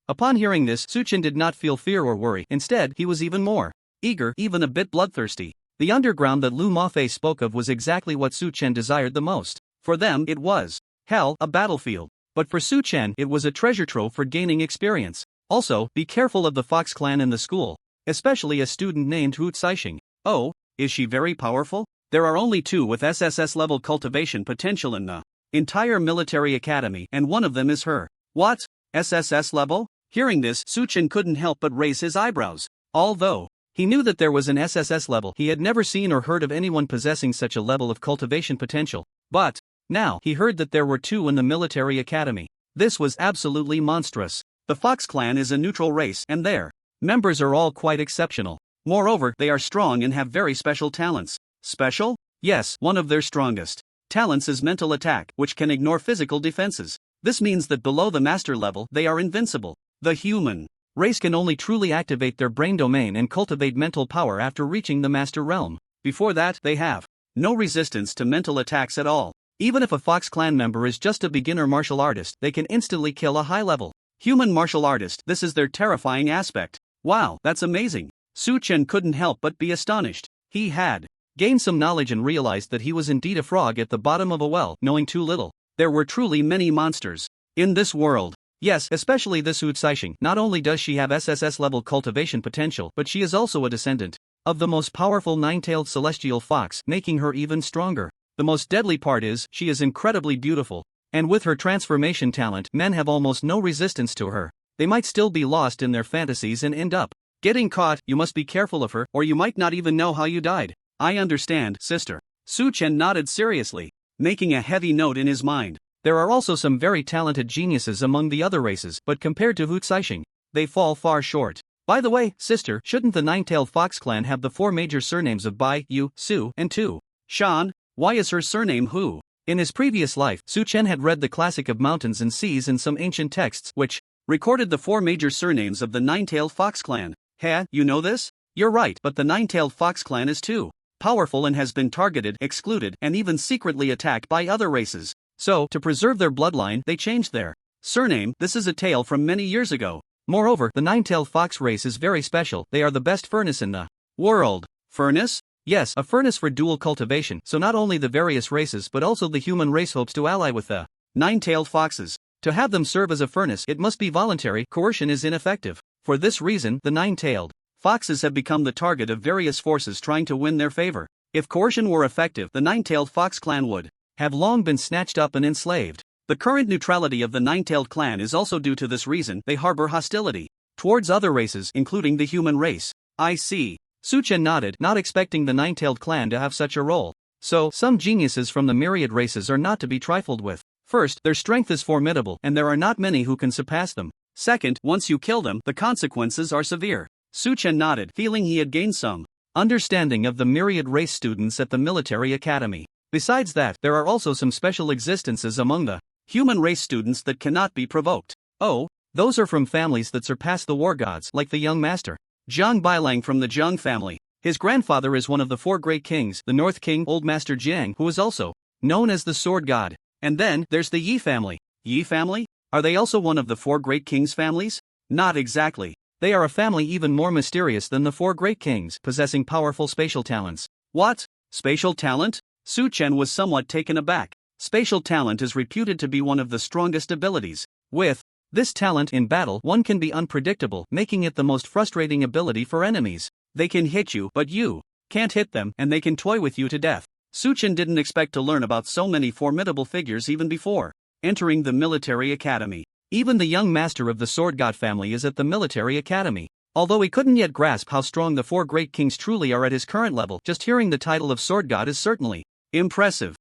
Upon hearing this, Su Chen did not feel fear or worry. Instead, he was even more eager, even a bit bloodthirsty. The underground that Lu Mafei spoke of was exactly what Su Chen desired the most. For them, it was hell, a battlefield. But for Su Chen, it was a treasure trove for gaining experience. Also, be careful of the Fox clan in the school, especially a student named Hu Caixing. Oh, is she very powerful? There are only 2 with SSS level cultivation potential in the entire military academy, and one of them is her. What? SSS level? Hearing this, Su Chen couldn't help but raise his eyebrows. Although he knew that there was an SSS level, he had never seen or heard of anyone possessing such a level of cultivation potential. But now he heard that there were 2 in the military academy. This was absolutely monstrous. The Fox clan is a neutral race, and their members are all quite exceptional. Moreover, they are strong and have very special talents. Special? Yes, one of their strongest talents is mental attack, which can ignore physical defenses. This means that below the master level, they are invincible. The human race can only truly activate their brain domain and cultivate mental power after reaching the master realm. Before that, they have no resistance to mental attacks at all. Even if a Fox clan member is just a beginner martial artist, they can instantly kill a high-level human martial artist. This is their terrifying aspect. Wow, that's amazing. Su Chen couldn't help but be astonished. He had gained some knowledge and realized that he was indeed a frog at the bottom of a well, knowing too little. There were truly many monsters in this world. Yes, especially this Hu Caixing. Not only does she have SSS level cultivation potential, but she is also a descendant of the most powerful 9-tailed celestial fox, making her even stronger. The most deadly part is, she is incredibly beautiful, and with her transformation talent, men have almost no resistance to her. They might still be lost in their fantasies and end up getting caught. You must be careful of her, or you might not even know how you died. I understand, sister. Su Chen nodded seriously, making a heavy note in his mind. There are also some very talented geniuses among the other races, but compared to Hu Caixing, they fall far short. By the way, sister, shouldn't the 9-tailed Fox clan have the 4 major surnames of Bai, Yu, Su, and Tu Shan? Why is her surname Hu? In his previous life, Su Chen had read the classic of mountains and seas in some ancient texts, which recorded the 4 major surnames of the 9-tailed Fox clan. Heh, you know this? You're right, but the 9-tailed Fox clan is too powerful and has been targeted, excluded, and even secretly attacked by other races. So, to preserve their bloodline, they changed their surname. This is a tale from many years ago. Moreover, the 9-tailed fox race is very special. They are the best furnace in the world. Furnace? Yes, a furnace for dual cultivation. So not only the various races but also the human race hopes to ally with the 9-tailed foxes. To have them serve as a furnace, it must be voluntary. Coercion is ineffective. For this reason, the 9-tailed foxes have become the target of various forces trying to win their favor. If coercion were effective, the 9-tailed fox clan would have long been snatched up and enslaved. The current neutrality of the 9-tailed clan is also due to this reason. They harbor hostility towards other races, including the human race. I see. Su Chen nodded, not expecting the 9-tailed clan to have such a role. So, some geniuses from the myriad races are not to be trifled with. First, their strength is formidable, and there are not many who can surpass them. Second, once you kill them, the consequences are severe. Su Chen nodded, feeling he had gained some understanding of the myriad race students at the military academy. Besides that, there are also some special existences among the human race students that cannot be provoked. Oh, those are from families that surpass the war gods, like the young master Jiang Bailang from the Jiang family. His grandfather is one of the 4 great kings, the North King Old Master Jiang, who is also known as the Sword God. And then, there's the Yi family. Yi family? Are they also one of the 4 great kings' families? Not exactly. They are a family even more mysterious than the 4 great kings, possessing powerful spatial talents. What? Spatial talent? Su Chen was somewhat taken aback. Spatial talent is reputed to be one of the strongest abilities. With this talent in battle, one can be unpredictable, making it the most frustrating ability for enemies. They can hit you, but you can't hit them, and they can toy with you to death. Su Chen didn't expect to learn about so many formidable figures even before entering the military academy. Even the young master of the Sword God family is at the military academy. Although he couldn't yet grasp how strong the 4 great kings truly are at his current level, just hearing the title of Sword God is certainly impressive.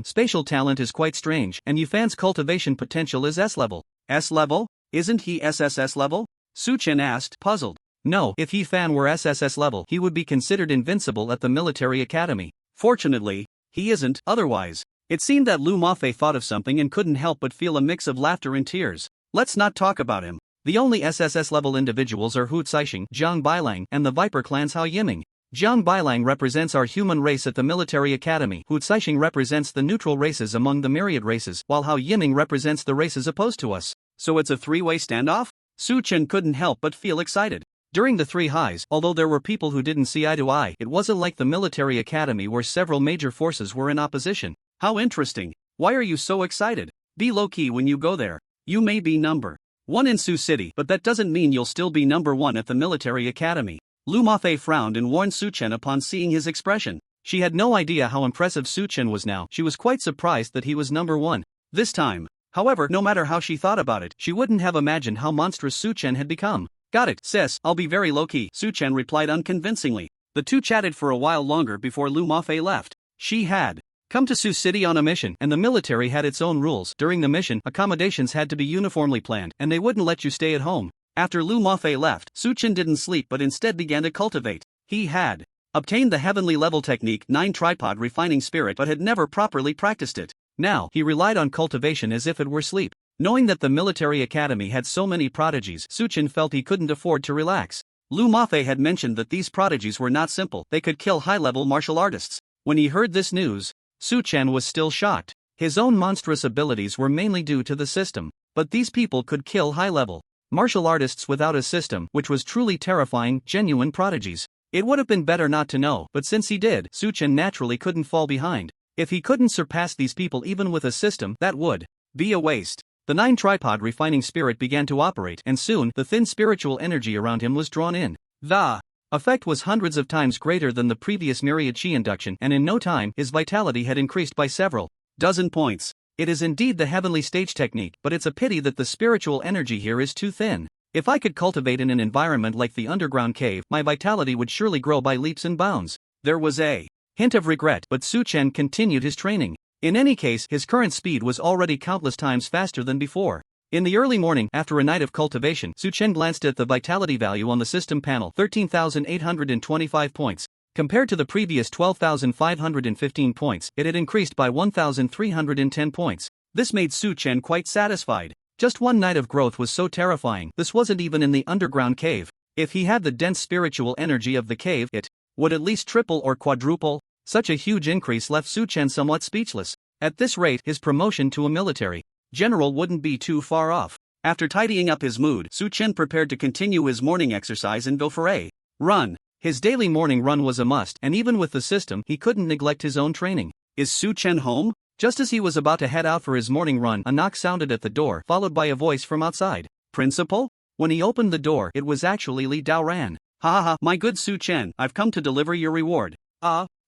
Spatial talent is quite strange, and Yufan's cultivation potential is S level. S level? Isn't he SSS level? Su Chen asked, puzzled. No, if Yufan were SSS level, he would be considered invincible at the military academy. Fortunately, he isn't, otherwise. It seemed that Lu Mafei thought of something and couldn't help but feel a mix of laughter and tears. Let's not talk about him. The only SSS level individuals are Hu Caixing, Zhang Bailang, and the Viper clan's Hao Yiming. Zhang Bailang represents our human race at the military academy. Hu Caixing represents the neutral races among the myriad races, while Hao Yiming represents the races opposed to us. So it's a three-way standoff? Su Chen couldn't help but feel excited. During the three highs, although there were people who didn't see eye to eye, it wasn't like the military academy where several major forces were in opposition. How interesting. Why are you so excited? Be low-key when you go there. You may be number 1 in Sioux City, but that doesn't mean you'll still be number 1 at the military academy. Lu Mafei frowned and warned Su Chen upon seeing his expression. She had no idea how impressive Su Chen was now. She was quite surprised that he was number 1. This time. However, no matter how she thought about it, she wouldn't have imagined how monstrous Su Chen had become. Got it, sis, I'll be very low-key, Su Chen replied unconvincingly. The two chatted for a while longer before Lu Mafei left. She had come to Sioux City on a mission, and the military had its own rules. During the mission, accommodations had to be uniformly planned, and they wouldn't let you stay at home. After Lu Mafei left, Su Chen didn't sleep but instead began to cultivate. He had obtained the heavenly level technique 9 tripod refining spirit but had never properly practiced it. Now, he relied on cultivation as if it were sleep. Knowing that the military academy had so many prodigies, Su Chen felt he couldn't afford to relax. Lu Mafei had mentioned that these prodigies were not simple, they could kill high-level martial artists. When he heard this news, Su Chen was still shocked. His own monstrous abilities were mainly due to the system, but these people could kill high-level martial artists without a system, which was truly terrifying, genuine prodigies. It would have been better not to know, but since he did, Su Chen naturally couldn't fall behind. If he couldn't surpass these people even with a system, that would be a waste. The 9 tripod refining spirit began to operate, and soon, the thin spiritual energy around him was drawn in. The effect was hundreds of times greater than the previous myriad chi induction, and in no time, his vitality had increased by several dozen points. It is indeed the heavenly stage technique, but it's a pity that the spiritual energy here is too thin. If I could cultivate in an environment like the underground cave, my vitality would surely grow by leaps and bounds. There was a hint of regret, but Su Chen continued his training. In any case, his current speed was already countless times faster than before. In the early morning, after a night of cultivation, Su Chen glanced at the vitality value on the system panel, 13,825 points. Compared to the previous 12,515 points, it had increased by 1,310 points. This made Su Chen quite satisfied. Just one night of growth was so terrifying. This wasn't even in the underground cave. If he had the dense spiritual energy of the cave, it would at least triple or quadruple. Such a huge increase left Su Chen somewhat speechless. At this rate, his promotion to a military general wouldn't be too far off. After tidying up his mood, Su Chen prepared to continue his morning exercise and go for a run. His daily morning run was a must, and even with the system, he couldn't neglect his own training. Is Su Chen home? Just as he was about to head out for his morning run, a knock sounded at the door, followed by a voice from outside. Principal? When he opened the door, it was actually Li Daoran. Ha ha ha, my good Su Chen, I've come to deliver your reward.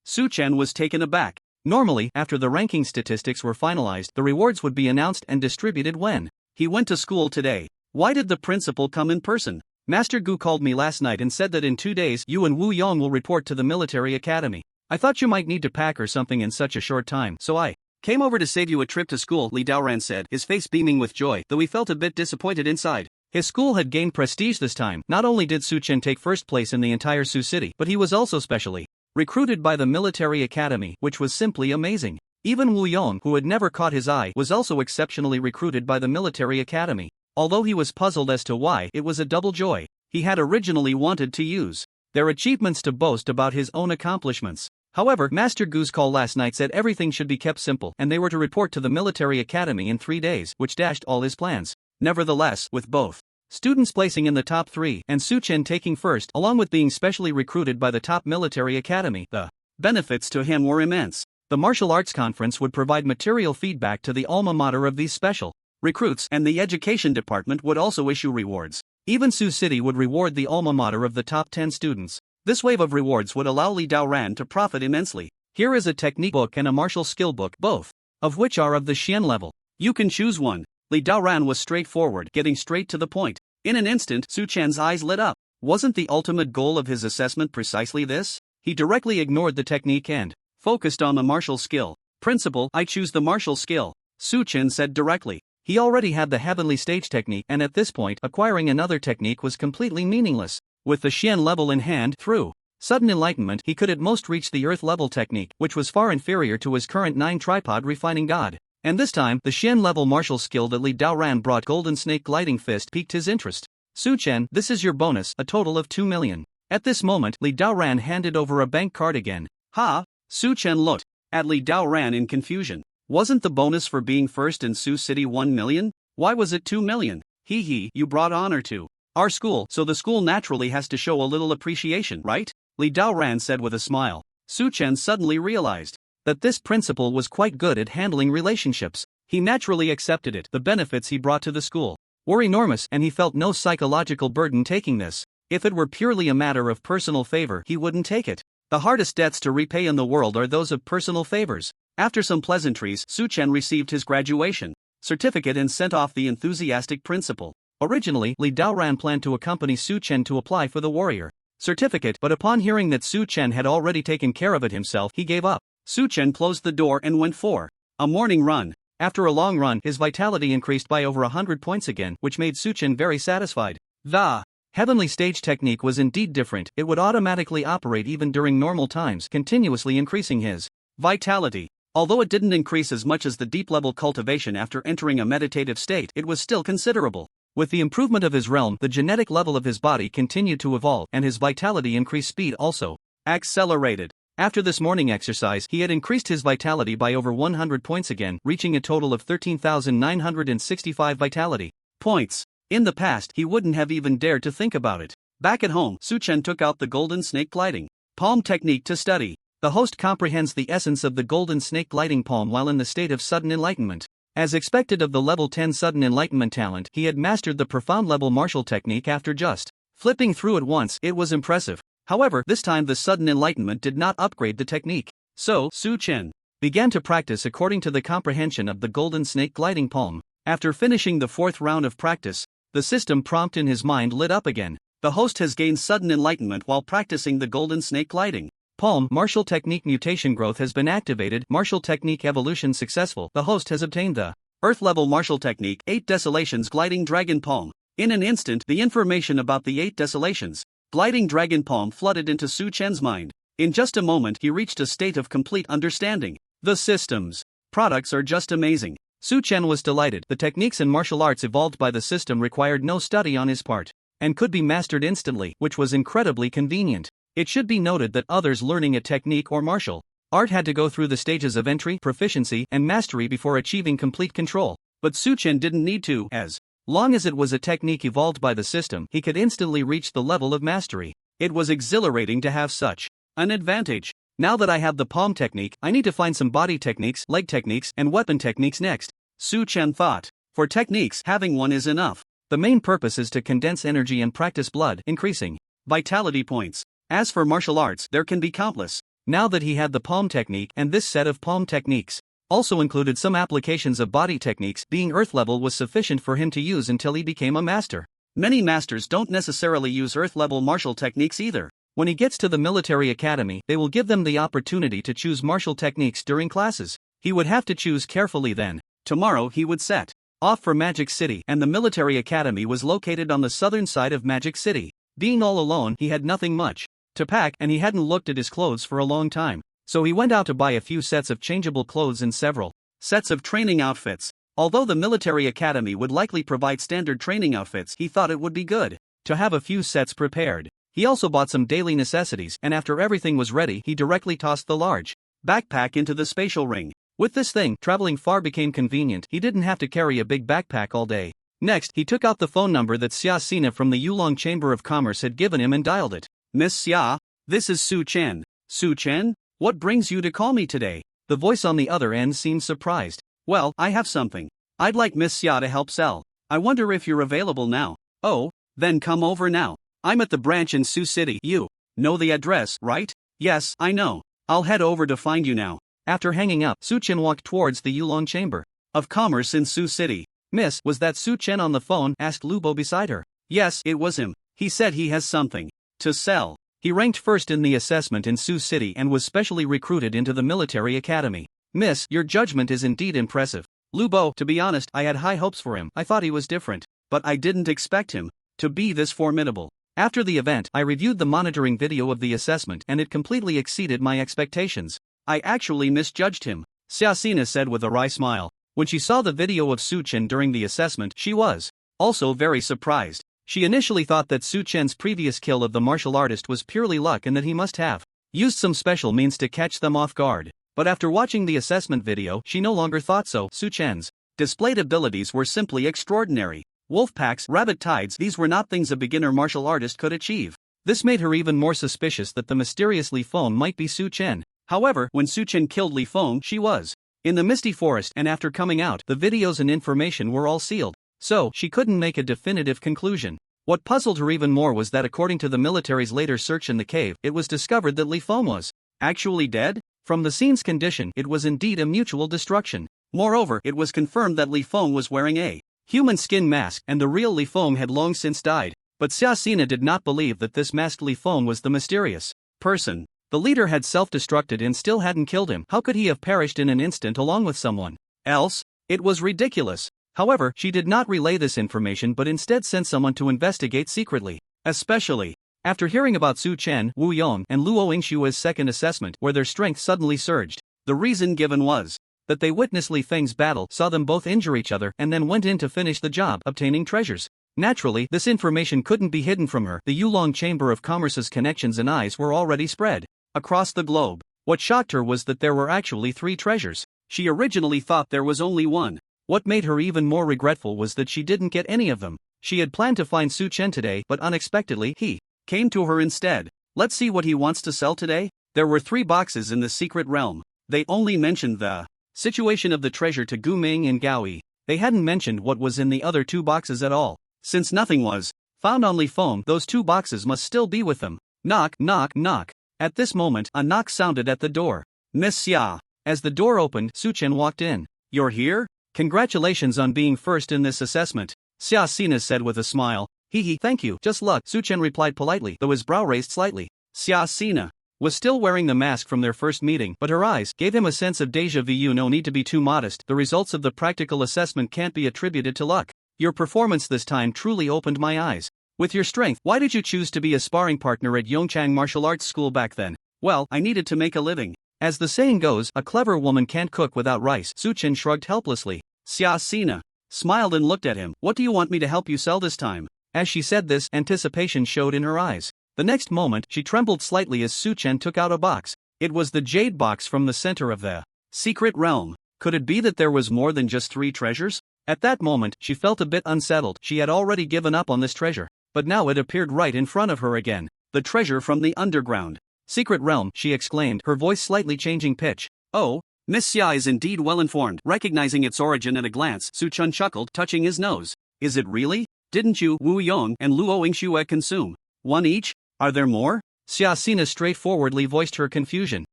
Su Chen was taken aback. Normally, after the ranking statistics were finalized, the rewards would be announced and distributed when he went to school today. Why did the principal come in person? Master Gu called me last night and said that in 2 days you and Wu Yong will report to the military academy. I thought you might need to pack or something in such a short time, so I came over to save you a trip to school, Li Daoran said, his face beaming with joy, though he felt a bit disappointed inside. His school had gained prestige this time. Not only did Su Chen take first place in the entire Sioux City, but he was also specially recruited by the military academy, which was simply amazing. Even Wu Yong, who had never caught his eye, was also exceptionally recruited by the military academy. Although he was puzzled as to why, it was a double joy. He had originally wanted to use their achievements to boast about his own accomplishments. However, Master Gu's call last night said everything should be kept simple, and they were to report to the military academy in 3 days, which dashed all his plans. Nevertheless, with both students placing in the top 3, and Su Chen taking first, along with being specially recruited by the top military academy, the benefits to him were immense. The martial arts conference would provide material feedback to the alma mater of these special recruits, and the education department would also issue rewards. Even Sioux City would reward the alma mater of the top 10 students. This wave of rewards would allow Li Daoran to profit immensely. Here is a technique book and a martial skill book, both of which are of the Xian level. You can choose one. Li Daoran was straightforward, getting straight to the point. In an instant, Su Chen's eyes lit up. Wasn't the ultimate goal of his assessment precisely this? He directly ignored the technique and focused on the martial skill. Principal, I choose the martial skill, Su Chen said directly. He already had the heavenly stage technique, and at this point, acquiring another technique was completely meaningless. With the Xian level in hand, through sudden enlightenment, he could at most reach the earth level technique, which was far inferior to his current 9 tripod refining god. And this time, the Xian level martial skill that Li Daoran brought, Golden Snake Gliding Fist, piqued his interest. Su Chen, this is your bonus, a total of 2 million. At this moment, Li Daoran handed over a bank card again. Ha! Su Chen looked at Li Daoran in confusion. Wasn't the bonus for being first in Sioux City 1 million? Why was it 2 million? Hee hee, you brought honor to our school, so the school naturally has to show a little appreciation, right? Li Daoran said with a smile. Su Chen suddenly realized that this principal was quite good at handling relationships. He naturally accepted it. The benefits he brought to the school were enormous, and he felt no psychological burden taking this. If it were purely a matter of personal favor, he wouldn't take it. The hardest debts to repay in the world are those of personal favors. After some pleasantries, Su Chen received his graduation certificate and sent off the enthusiastic principal. Originally, Li Daoran planned to accompany Su Chen to apply for the warrior certificate, but upon hearing that Su Chen had already taken care of it himself, he gave up. Su Chen closed the door and went for a morning run. After a long run, his vitality increased by over 100 points again, which made Su Chen very satisfied. The heavenly stage technique was indeed different. It would automatically operate even during normal times, continuously increasing his vitality. Although it didn't increase as much as the deep-level cultivation after entering a meditative state, it was still considerable. With the improvement of his realm, the genetic level of his body continued to evolve, and his vitality increased. Speed also accelerated. After this morning exercise, he had increased his vitality by over 100 points again, reaching a total of 13,965 vitality points. In the past, he wouldn't have even dared to think about it. Back at home, Su Chen took out the Golden Snake Gliding Palm technique to study. The host comprehends the essence of the Golden Snake Gliding Palm while in the state of sudden enlightenment. As expected of the level 10 sudden enlightenment talent, he had mastered the profound level martial technique after just flipping through it once. It was impressive. However, this time the sudden enlightenment did not upgrade the technique. So, Su Chen began to practice according to the comprehension of the Golden Snake Gliding Palm. After finishing the 4th round of practice, the system prompt in his mind lit up again. The host has gained sudden enlightenment while practicing the Golden Snake Gliding Palm. Martial technique mutation growth has been activated. Martial technique evolution successful. The host has obtained the Earth level martial technique 8 Desolations Gliding Dragon Palm. In an instant, the information about the 8 Desolations Gliding Dragon Palm flooded into Su Chen's mind. In just a moment, he reached a state of complete understanding. The system's products are just amazing. Su Chen was delighted. The techniques and martial arts evolved by the system required no study on his part and could be mastered instantly, which was incredibly convenient. It should be noted that others learning a technique or martial art had to go through the stages of entry, proficiency, and mastery before achieving complete control. But Su Chen didn't need to. As long as it was a technique evolved by the system, he could instantly reach the level of mastery. It was exhilarating to have such an advantage. Now that I have the palm technique, I need to find some body techniques, leg techniques, and weapon techniques next, Su Chen thought. For techniques, having one is enough. The main purpose is to condense energy and practice blood, increasing vitality points. As for martial arts, there can be countless. Now that he had the palm technique, and this set of palm techniques also included some applications of body techniques, being earth level was sufficient for him to use until he became a master. Many masters don't necessarily use earth level martial techniques either. When he gets to the military academy, they will give them the opportunity to choose martial techniques during classes. He would have to choose carefully then. Tomorrow he would set off for Magic City, and the military academy was located on the southern side of Magic City. Being all alone, he had nothing much to pack, and he hadn't looked at his clothes for a long time. So he went out to buy a few sets of changeable clothes and several sets of training outfits. Although the military academy would likely provide standard training outfits, he thought it would be good to have a few sets prepared. He also bought some daily necessities, and after everything was ready, he directly tossed the large backpack into the spatial ring. With this thing, traveling far became convenient. He didn't have to carry a big backpack all day. Next, he took out the phone number that Xia Sina from the Yulong Chamber of Commerce had given him and dialed it. Miss Xia, this is Su Chen. Su Chen? What brings you to call me today? The voice on the other end seemed surprised. Well, I have something I'd like Miss Xia to help sell. I wonder if you're available now. Oh, then come over now. I'm at the branch in Sioux City. You know the address, right? Yes, I know. I'll head over to find you now. After hanging up, Su Chen walked towards the Yulong Chamber of Commerce in Sioux City. Miss, was that Su Chen on the phone? Asked Lubo beside her. Yes, it was him. He said he has something to sell. He ranked first in the assessment in Sioux City and was specially recruited into the military academy. Miss, your judgment is indeed impressive. Lu Bo, to be honest, I had high hopes for him. I thought he was different. But I didn't expect him to be this formidable. After the event, I reviewed the monitoring video of the assessment and it completely exceeded my expectations. I actually misjudged him, Xiaxina said with a wry smile. When she saw the video of Su Chen during the assessment, she was also very surprised. She initially thought that Su Chen's previous kill of the martial artist was purely luck and that he must have used some special means to catch them off guard. But after watching the assessment video, she no longer thought so. Su Chen's displayed abilities were simply extraordinary. Wolf packs, rabbit tides, these were not things a beginner martial artist could achieve. This made her even more suspicious that the mysterious Li Feng might be Su Chen. However, when Su Chen killed Li Feng, she was in the misty forest, and after coming out, the videos and information were all sealed. So, she couldn't make a definitive conclusion. What puzzled her even more was that according to the military's later search in the cave, it was discovered that Li Feng was actually dead? From the scene's condition, it was indeed a mutual destruction. Moreover, it was confirmed that Li Feng was wearing a human skin mask, and the real Li Feng had long since died. But Xiaxina did not believe that this masked Li Feng was the mysterious person. The leader had self-destructed and still hadn't killed him. How could he have perished in an instant along with someone else? It was ridiculous. However, she did not relay this information but instead sent someone to investigate secretly. Especially after hearing about Su Chen, Wu Yong, and Luo Yingshua's second assessment, where their strength suddenly surged. The reason given was that they witnessed Li Feng's battle, saw them both injure each other, and then went in to finish the job, obtaining treasures. Naturally, this information couldn't be hidden from her. The Yulong Chamber of Commerce's connections and eyes were already spread across the globe. What shocked her was that there were actually 3 treasures. She originally thought there was only one. What made her even more regretful was that she didn't get any of them. She had planned to find Su Chen today, but unexpectedly, he came to her instead. Let's see what he wants to sell today. There were 3 boxes in the secret realm. They only mentioned the situation of the treasure to Gu Ming and Gao Yi. They hadn't mentioned what was in the other 2 boxes at all. Since nothing was found on Li Feng, those 2 boxes must still be with them. Knock, knock, knock. At this moment, a knock sounded at the door. Miss Xia. As the door opened, Su Chen walked in. You're here? Congratulations on being first in this assessment, Xiaxina said with a smile. Hee, thank you, just luck, Su Chen replied politely, though his brow raised slightly. Xiaxina was still wearing the mask from their first meeting, but her eyes gave him a sense of déjà vu. No need to be too modest, the results of the practical assessment can't be attributed to luck. Your performance this time truly opened my eyes. With your strength, why did you choose to be a sparring partner at Yongchang Martial Arts School back then? Well, I needed to make a living. As the saying goes, a clever woman can't cook without rice. Su Chen shrugged helplessly. Xiaxina smiled and looked at him. What do you want me to help you sell this time? As she said this, anticipation showed in her eyes. The next moment, she trembled slightly as Su Chen took out a box. It was the jade box from the center of the secret realm. Could it be that there was more than just 3 treasures? At that moment, she felt a bit unsettled. She had already given up on this treasure. But now it appeared right in front of her again. The treasure from the underground secret realm, she exclaimed, her voice slightly changing pitch. Oh, Miss Xia is indeed well informed. Recognizing its origin at a glance, Su Chen chuckled, touching his nose. Is it really? Didn't you, Wu Yong, and Luo Yingxue consume 1 each? Are there more? Xiaxina straightforwardly voiced her confusion.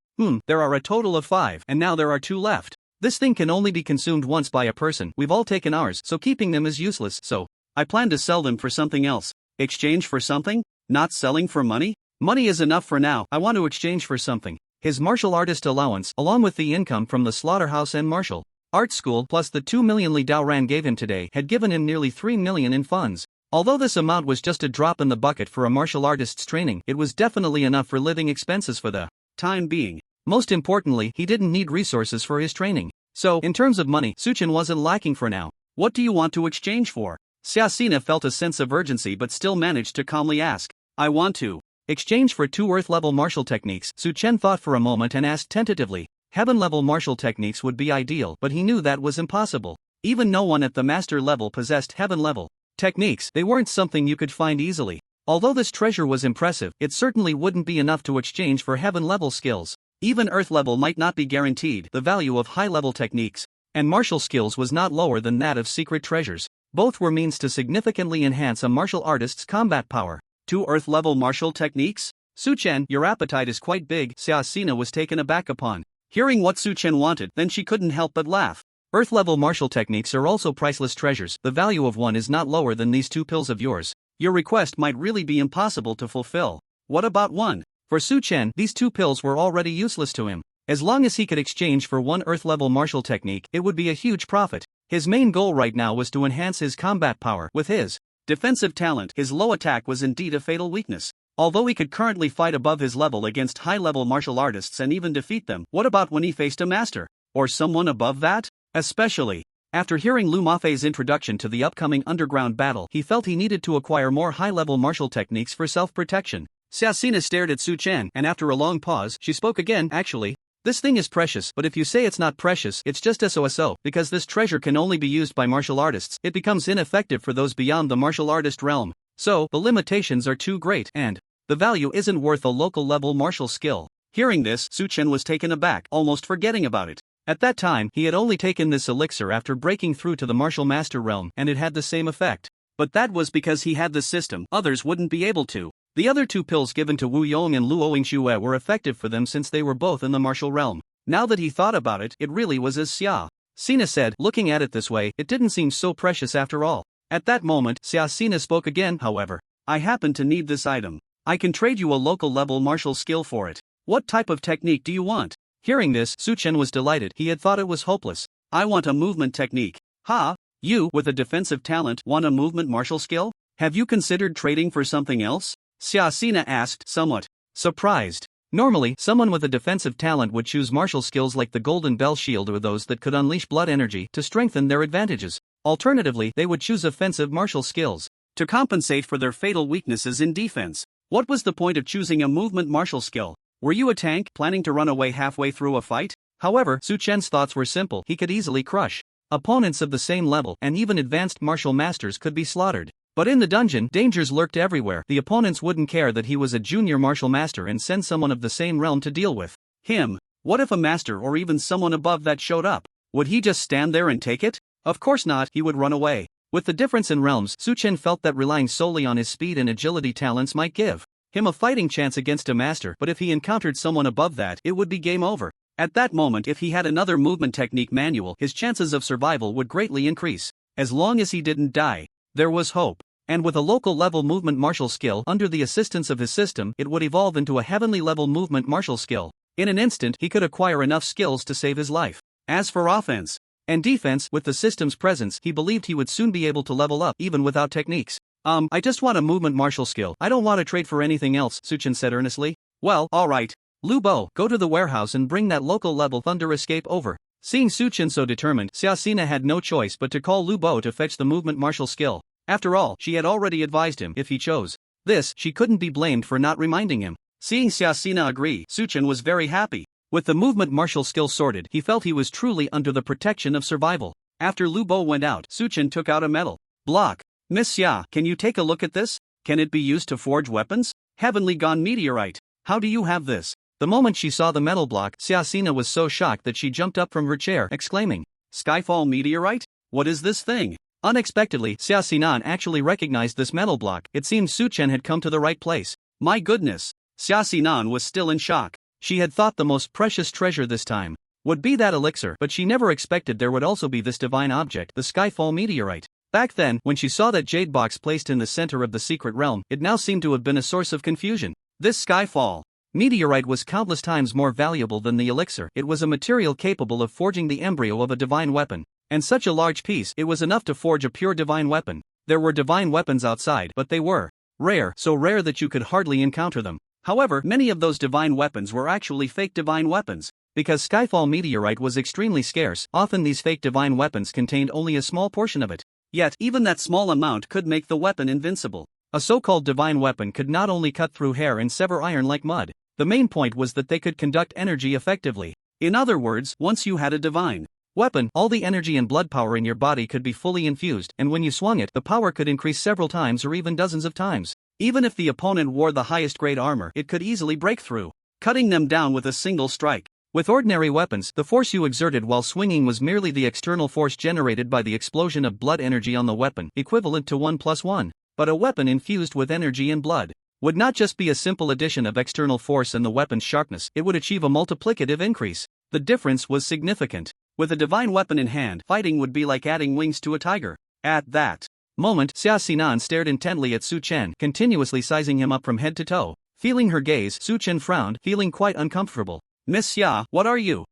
There are a total of 5, and now there are 2 left. This thing can only be consumed once by a person. We've all taken ours, so keeping them is useless, so I plan to sell them for something else. Exchange for something? Not selling for money? Money is enough for now. I want to exchange for something. His martial artist allowance, along with the income from the Slaughterhouse and martial art school plus the 2 million Li Daoran gave him today, had given him nearly 3 million in funds. Although this amount was just a drop in the bucket for a martial artist's training, it was definitely enough for living expenses for the time being. Most importantly, he didn't need resources for his training. So, in terms of money, Su Chen wasn't lacking for now. What do you want to exchange for? Xiaxina felt a sense of urgency but still managed to calmly ask. I want to exchange for 2 Earth-level martial techniques. Su Chen thought for a moment and asked tentatively. Heaven-level martial techniques would be ideal, but he knew that was impossible. Even no one at the master level possessed heaven-level techniques. They weren't something you could find easily. Although this treasure was impressive, it certainly wouldn't be enough to exchange for heaven-level skills. Even Earth-level might not be guaranteed. The value of high-level techniques and martial skills was not lower than that of secret treasures. Both were means to significantly enhance a martial artist's combat power. 2 Earth-level martial techniques? Su Chen, your appetite is quite big, Xiaxina was taken aback upon hearing what Su Chen wanted. Then she couldn't help but laugh. Earth-level martial techniques are also priceless treasures. The value of one is not lower than these 2 pills of yours. Your request might really be impossible to fulfill. What about one? For Su Chen, these 2 pills were already useless to him. As long as he could exchange for one Earth-level martial technique, it would be a huge profit. His main goal right now was to enhance his combat power. With his defensive talent, his low attack was indeed a fatal weakness. Although he could currently fight above his level against high-level martial artists and even defeat them, what about when he faced a master? Or someone above that? Especially after hearing Lu Mafei's introduction to the upcoming underground battle, he felt he needed to acquire more high-level martial techniques for self-protection. Xiaxina stared at Su Chen, and after a long pause, she spoke again. Actually, this thing is precious, but if you say it's not precious, it's just SOSO, because this treasure can only be used by martial artists. It becomes ineffective for those beyond the martial artist realm. So, the limitations are too great, and the value isn't worth a local-level martial skill. Hearing this, Su Chen was taken aback, almost forgetting about it. At that time, he had only taken this elixir after breaking through to the martial master realm, and it had the same effect. But that was because he had the system, others wouldn't be able to. The other two pills given to Wu Yong and Luo Yingxue were effective for them since they were both in the martial realm. Now that he thought about it, it really was as Xiaxina said. Looking at it this way, it didn't seem so precious after all. At that moment, Xiaxina spoke again. However, I happen to need this item. I can trade you a local-level martial skill for it. What type of technique do you want? Hearing this, Su Chen was delighted. He had thought it was hopeless. I want a movement technique. Ha! You, with a defensive talent, want a movement martial skill? Have you considered trading for something else? Xiaxina asked, somewhat surprised. Normally, someone with a defensive talent would choose martial skills like the Golden Bell Shield or those that could unleash blood energy to strengthen their advantages. Alternatively, they would choose offensive martial skills to compensate for their fatal weaknesses in defense. What was the point of choosing a movement martial skill? Were you a tank, planning to run away halfway through a fight? However, Su Chen's thoughts were simple. He could easily crush opponents of the same level, and even advanced martial masters could be slaughtered. But in the dungeon, dangers lurked everywhere. The opponents wouldn't care that he was a junior martial master and send someone of the same realm to deal with him. What if a master or even someone above that showed up? Would he just stand there and take it? Of course not, he would run away. With the difference in realms, Su Chen felt that relying solely on his speed and agility talents might give him a fighting chance against a master, but if he encountered someone above that, it would be game over. At that moment, if he had another movement technique manual, his chances of survival would greatly increase. As long as he didn't die, there was hope. And with a local-level movement martial skill, under the assistance of his system, it would evolve into a heavenly-level movement martial skill. In an instant, he could acquire enough skills to save his life. As for offense and defense, with the system's presence, he believed he would soon be able to level up, even without techniques. I just want a movement martial skill. I don't want to trade for anything else, Su Chen said earnestly. Well, alright. Lu Bo, go to the warehouse and bring that local-level thunder escape over. Seeing Su Chen so determined, Xiaxina had no choice but to call Lu Bo to fetch the movement martial skill. After all, she had already advised him, if he chose this, she couldn't be blamed for not reminding him. Seeing Xiaxina agree, Su Chen was very happy. With the movement martial skill sorted, he felt he was truly under the protection of survival. After Lu Bo went out, Su Chen took out a metal block. Miss Xia, can you take a look at this? Can it be used to forge weapons? Heavenly Gone Meteorite. How do you have this? The moment she saw the metal block, Xiaxina was so shocked that she jumped up from her chair, exclaiming, Skyfall Meteorite? What is this thing? Unexpectedly, Xiaxina actually recognized this metal block. It seemed Su Chen had come to the right place. My goodness! Xiaxina was still in shock. She had thought the most precious treasure this time would be that elixir, but she never expected there would also be this divine object, the Skyfall Meteorite. Back then, when she saw that jade box placed in the center of the secret realm, it now seemed to have been a source of confusion. This Skyfall Meteorite was countless times more valuable than the elixir. It was a material capable of forging the embryo of a divine weapon. And such a large piece, it was enough to forge a pure divine weapon. There were divine weapons outside, but they were rare, so rare that you could hardly encounter them. However, many of those divine weapons were actually fake divine weapons. Because Skyfall Meteorite was extremely scarce, often these fake divine weapons contained only a small portion of it. Yet, even that small amount could make the weapon invincible. A so-called divine weapon could not only cut through hair and sever iron like mud. The main point was that they could conduct energy effectively. In other words, once you had a divine weapon, all the energy and blood power in your body could be fully infused, and when you swung it, the power could increase several times or even dozens of times. Even if the opponent wore the highest grade armor, it could easily break through, cutting them down with a single strike. With ordinary weapons, the force you exerted while swinging was merely the external force generated by the explosion of blood energy on the weapon, equivalent to 1 + 1. But a weapon infused with energy and blood would not just be a simple addition of external force and the weapon's sharpness, it would achieve a multiplicative increase. The difference was significant. With a divine weapon in hand, fighting would be like adding wings to a tiger. At that moment, Xiaxina stared intently at Su Chen, continuously sizing him up from head to toe. Feeling her gaze, Su Chen frowned, feeling quite uncomfortable. Miss Xia, what are you?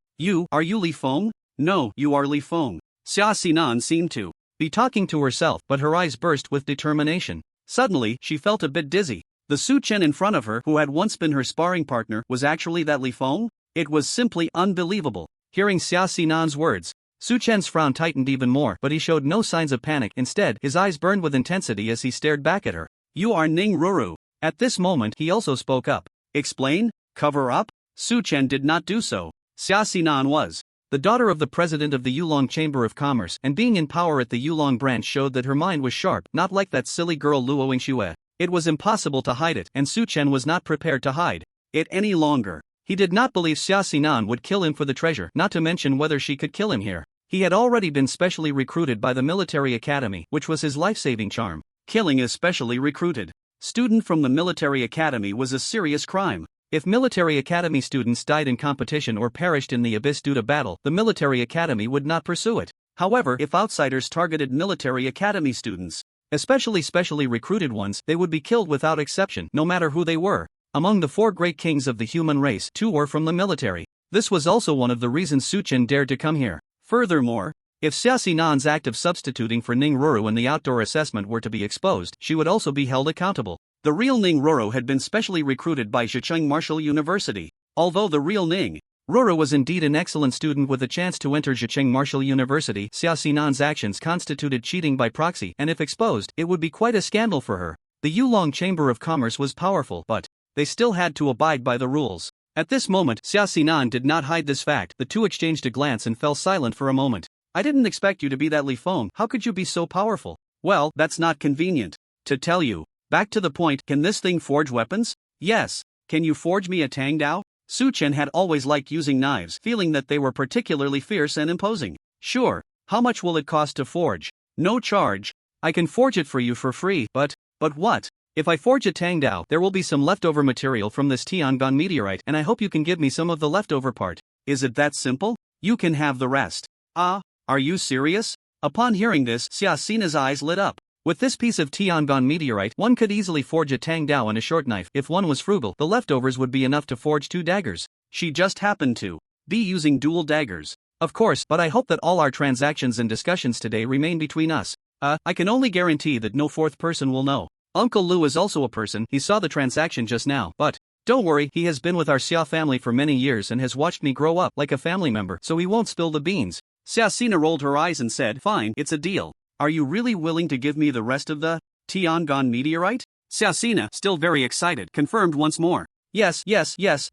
Are you Li Feng? No, you are Li Feng. Xia Xinan seemed to be talking to herself, but her eyes burst with determination. Suddenly, she felt a bit dizzy. The Su Chen in front of her, who had once been her sparring partner, was actually that Li Feng? It was simply unbelievable. Hearing Xia Xinan's words, Su Chen's frown tightened even more, but he showed no signs of panic. Instead, his eyes burned with intensity as he stared back at her. You are Ning Ruru. At this moment, he also spoke up. Explain? Cover up? Su Chen did not do so. Xia Xinan was the daughter of the president of the Yulong Chamber of Commerce, and being in power at the Yulong branch showed that her mind was sharp, not like that silly girl Luo Yingxue. It was impossible to hide it, and Su Chen was not prepared to hide it any longer. He did not believe Xia Xinan would kill him for the treasure, not to mention whether she could kill him here. He had already been specially recruited by the military academy, which was his life-saving charm. Killing a specially recruited student from the military academy was a serious crime. If military academy students died in competition or perished in the abyss due to battle, the military academy would not pursue it. However, if outsiders targeted military academy students, especially specially recruited ones, they would be killed without exception, no matter who they were. Among the 4 great kings of the human race, 2 were from the military. This was also one of the reasons Su Chen dared to come here. Furthermore, if Xia Xinan's act of substituting for Ning Ruru in the outdoor assessment were to be exposed, she would also be held accountable. The real Ning Ruru had been specially recruited by Zhejiang Martial University. Although the real Ning Ruru was indeed an excellent student with a chance to enter Zhejiang Martial University, Xia Xinan's actions constituted cheating by proxy, and if exposed, it would be quite a scandal for her. The Yulong Chamber of Commerce was powerful, but they still had to abide by the rules. At this moment, Xia Xinan did not hide this fact. The two exchanged a glance and fell silent for a moment. I didn't expect you to be that Li Feng. How could you be so powerful? Well, that's not convenient to tell you. Back to the point, can this thing forge weapons? Yes. Can you forge me a Tang Dao? Su Chen had always liked using knives, feeling that they were particularly fierce and imposing. Sure. How much will it cost to forge? No charge. I can forge it for you for free, but what? If I forge a Tang Dao, there will be some leftover material from this Tiangong meteorite, and I hope you can give me some of the leftover part. Is it that simple? You can have the rest. Ah, are you serious? Upon hearing this, Xia Xina's eyes lit up. With this piece of Tiangong meteorite, one could easily forge a Tang Dao and a short knife. If one was frugal, the leftovers would be enough to forge 2 daggers. She just happened to be using dual daggers. Of course, but I hope that all our transactions and discussions today remain between us. I can only guarantee that no 4th person will know. Uncle Lu is also a person. He saw the transaction just now, but don't worry, he has been with our Xia family for many years and has watched me grow up like a family member, so he won't spill the beans. Xia Xina rolled her eyes and said, fine, it's a deal. Are you really willing to give me the rest of the Tiangong meteorite? Xia Xina, still very excited, confirmed once more. Yes,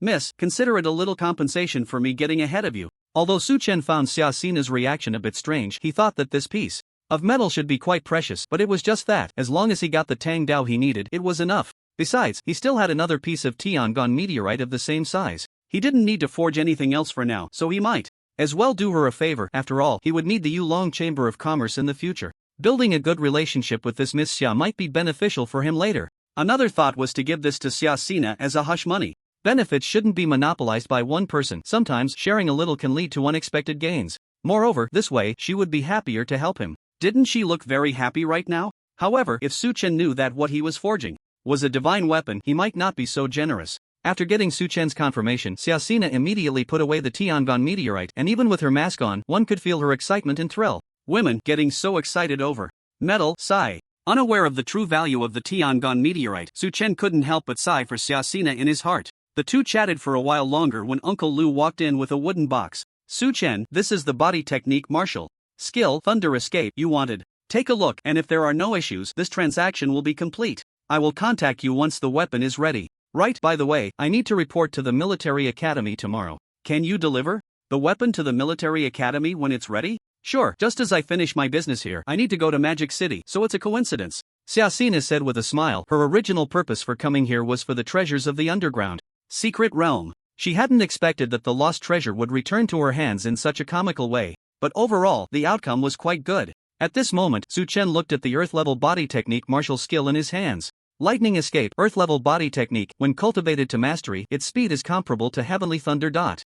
miss, consider it a little compensation for me getting ahead of you. Although Su Chen found Xia Xina's reaction a bit strange, he thought that this piece of metal should be quite precious, but it was just that. As long as he got the Tang Dao he needed, it was enough. Besides, he still had another piece of Tiangong meteorite of the same size. He didn't need to forge anything else for now, so he might as well do her a favor. After all, he would need the Yulong Chamber of Commerce in the future. Building a good relationship with this Miss Xia might be beneficial for him later. Another thought was to give this to Xia Xina as a hush money. Benefits shouldn't be monopolized by one person. Sometimes, sharing a little can lead to unexpected gains. Moreover, this way, she would be happier to help him. Didn't she look very happy right now? However, if Su Chen knew that what he was forging was a divine weapon, he might not be so generous. After getting Su Chen's confirmation, Xia Xina immediately put away the Tiangong meteorite, and even with her mask on, one could feel her excitement and thrill. Women getting so excited over metal, sigh. Unaware of the true value of the Tiangong meteorite, Su Chen couldn't help but sigh for Xia Xina in his heart. The two chatted for a while longer when Uncle Lu walked in with a wooden box. Su Chen, this is the body technique martial skill Thunder Escape you wanted. Take a look, and if there are no issues, this transaction will be complete. I will contact you once the weapon is ready. Right, by the way, I need to report to the military academy tomorrow. Can you deliver the weapon to the military academy when it's ready? Sure, just as I finish my business here, I need to go to Magic City, so it's a coincidence. Xia Xina said with a smile. Her original purpose for coming here was for the treasures of the underground secret realm. She hadn't expected that the lost treasure would return to her hands in such a comical way, but overall, the outcome was quite good. At this moment, Su Chen looked at the earth-level body technique martial skill in his hands. Lightning Escape, earth-level body technique. When cultivated to mastery, its speed is comparable to Heavenly Thunder.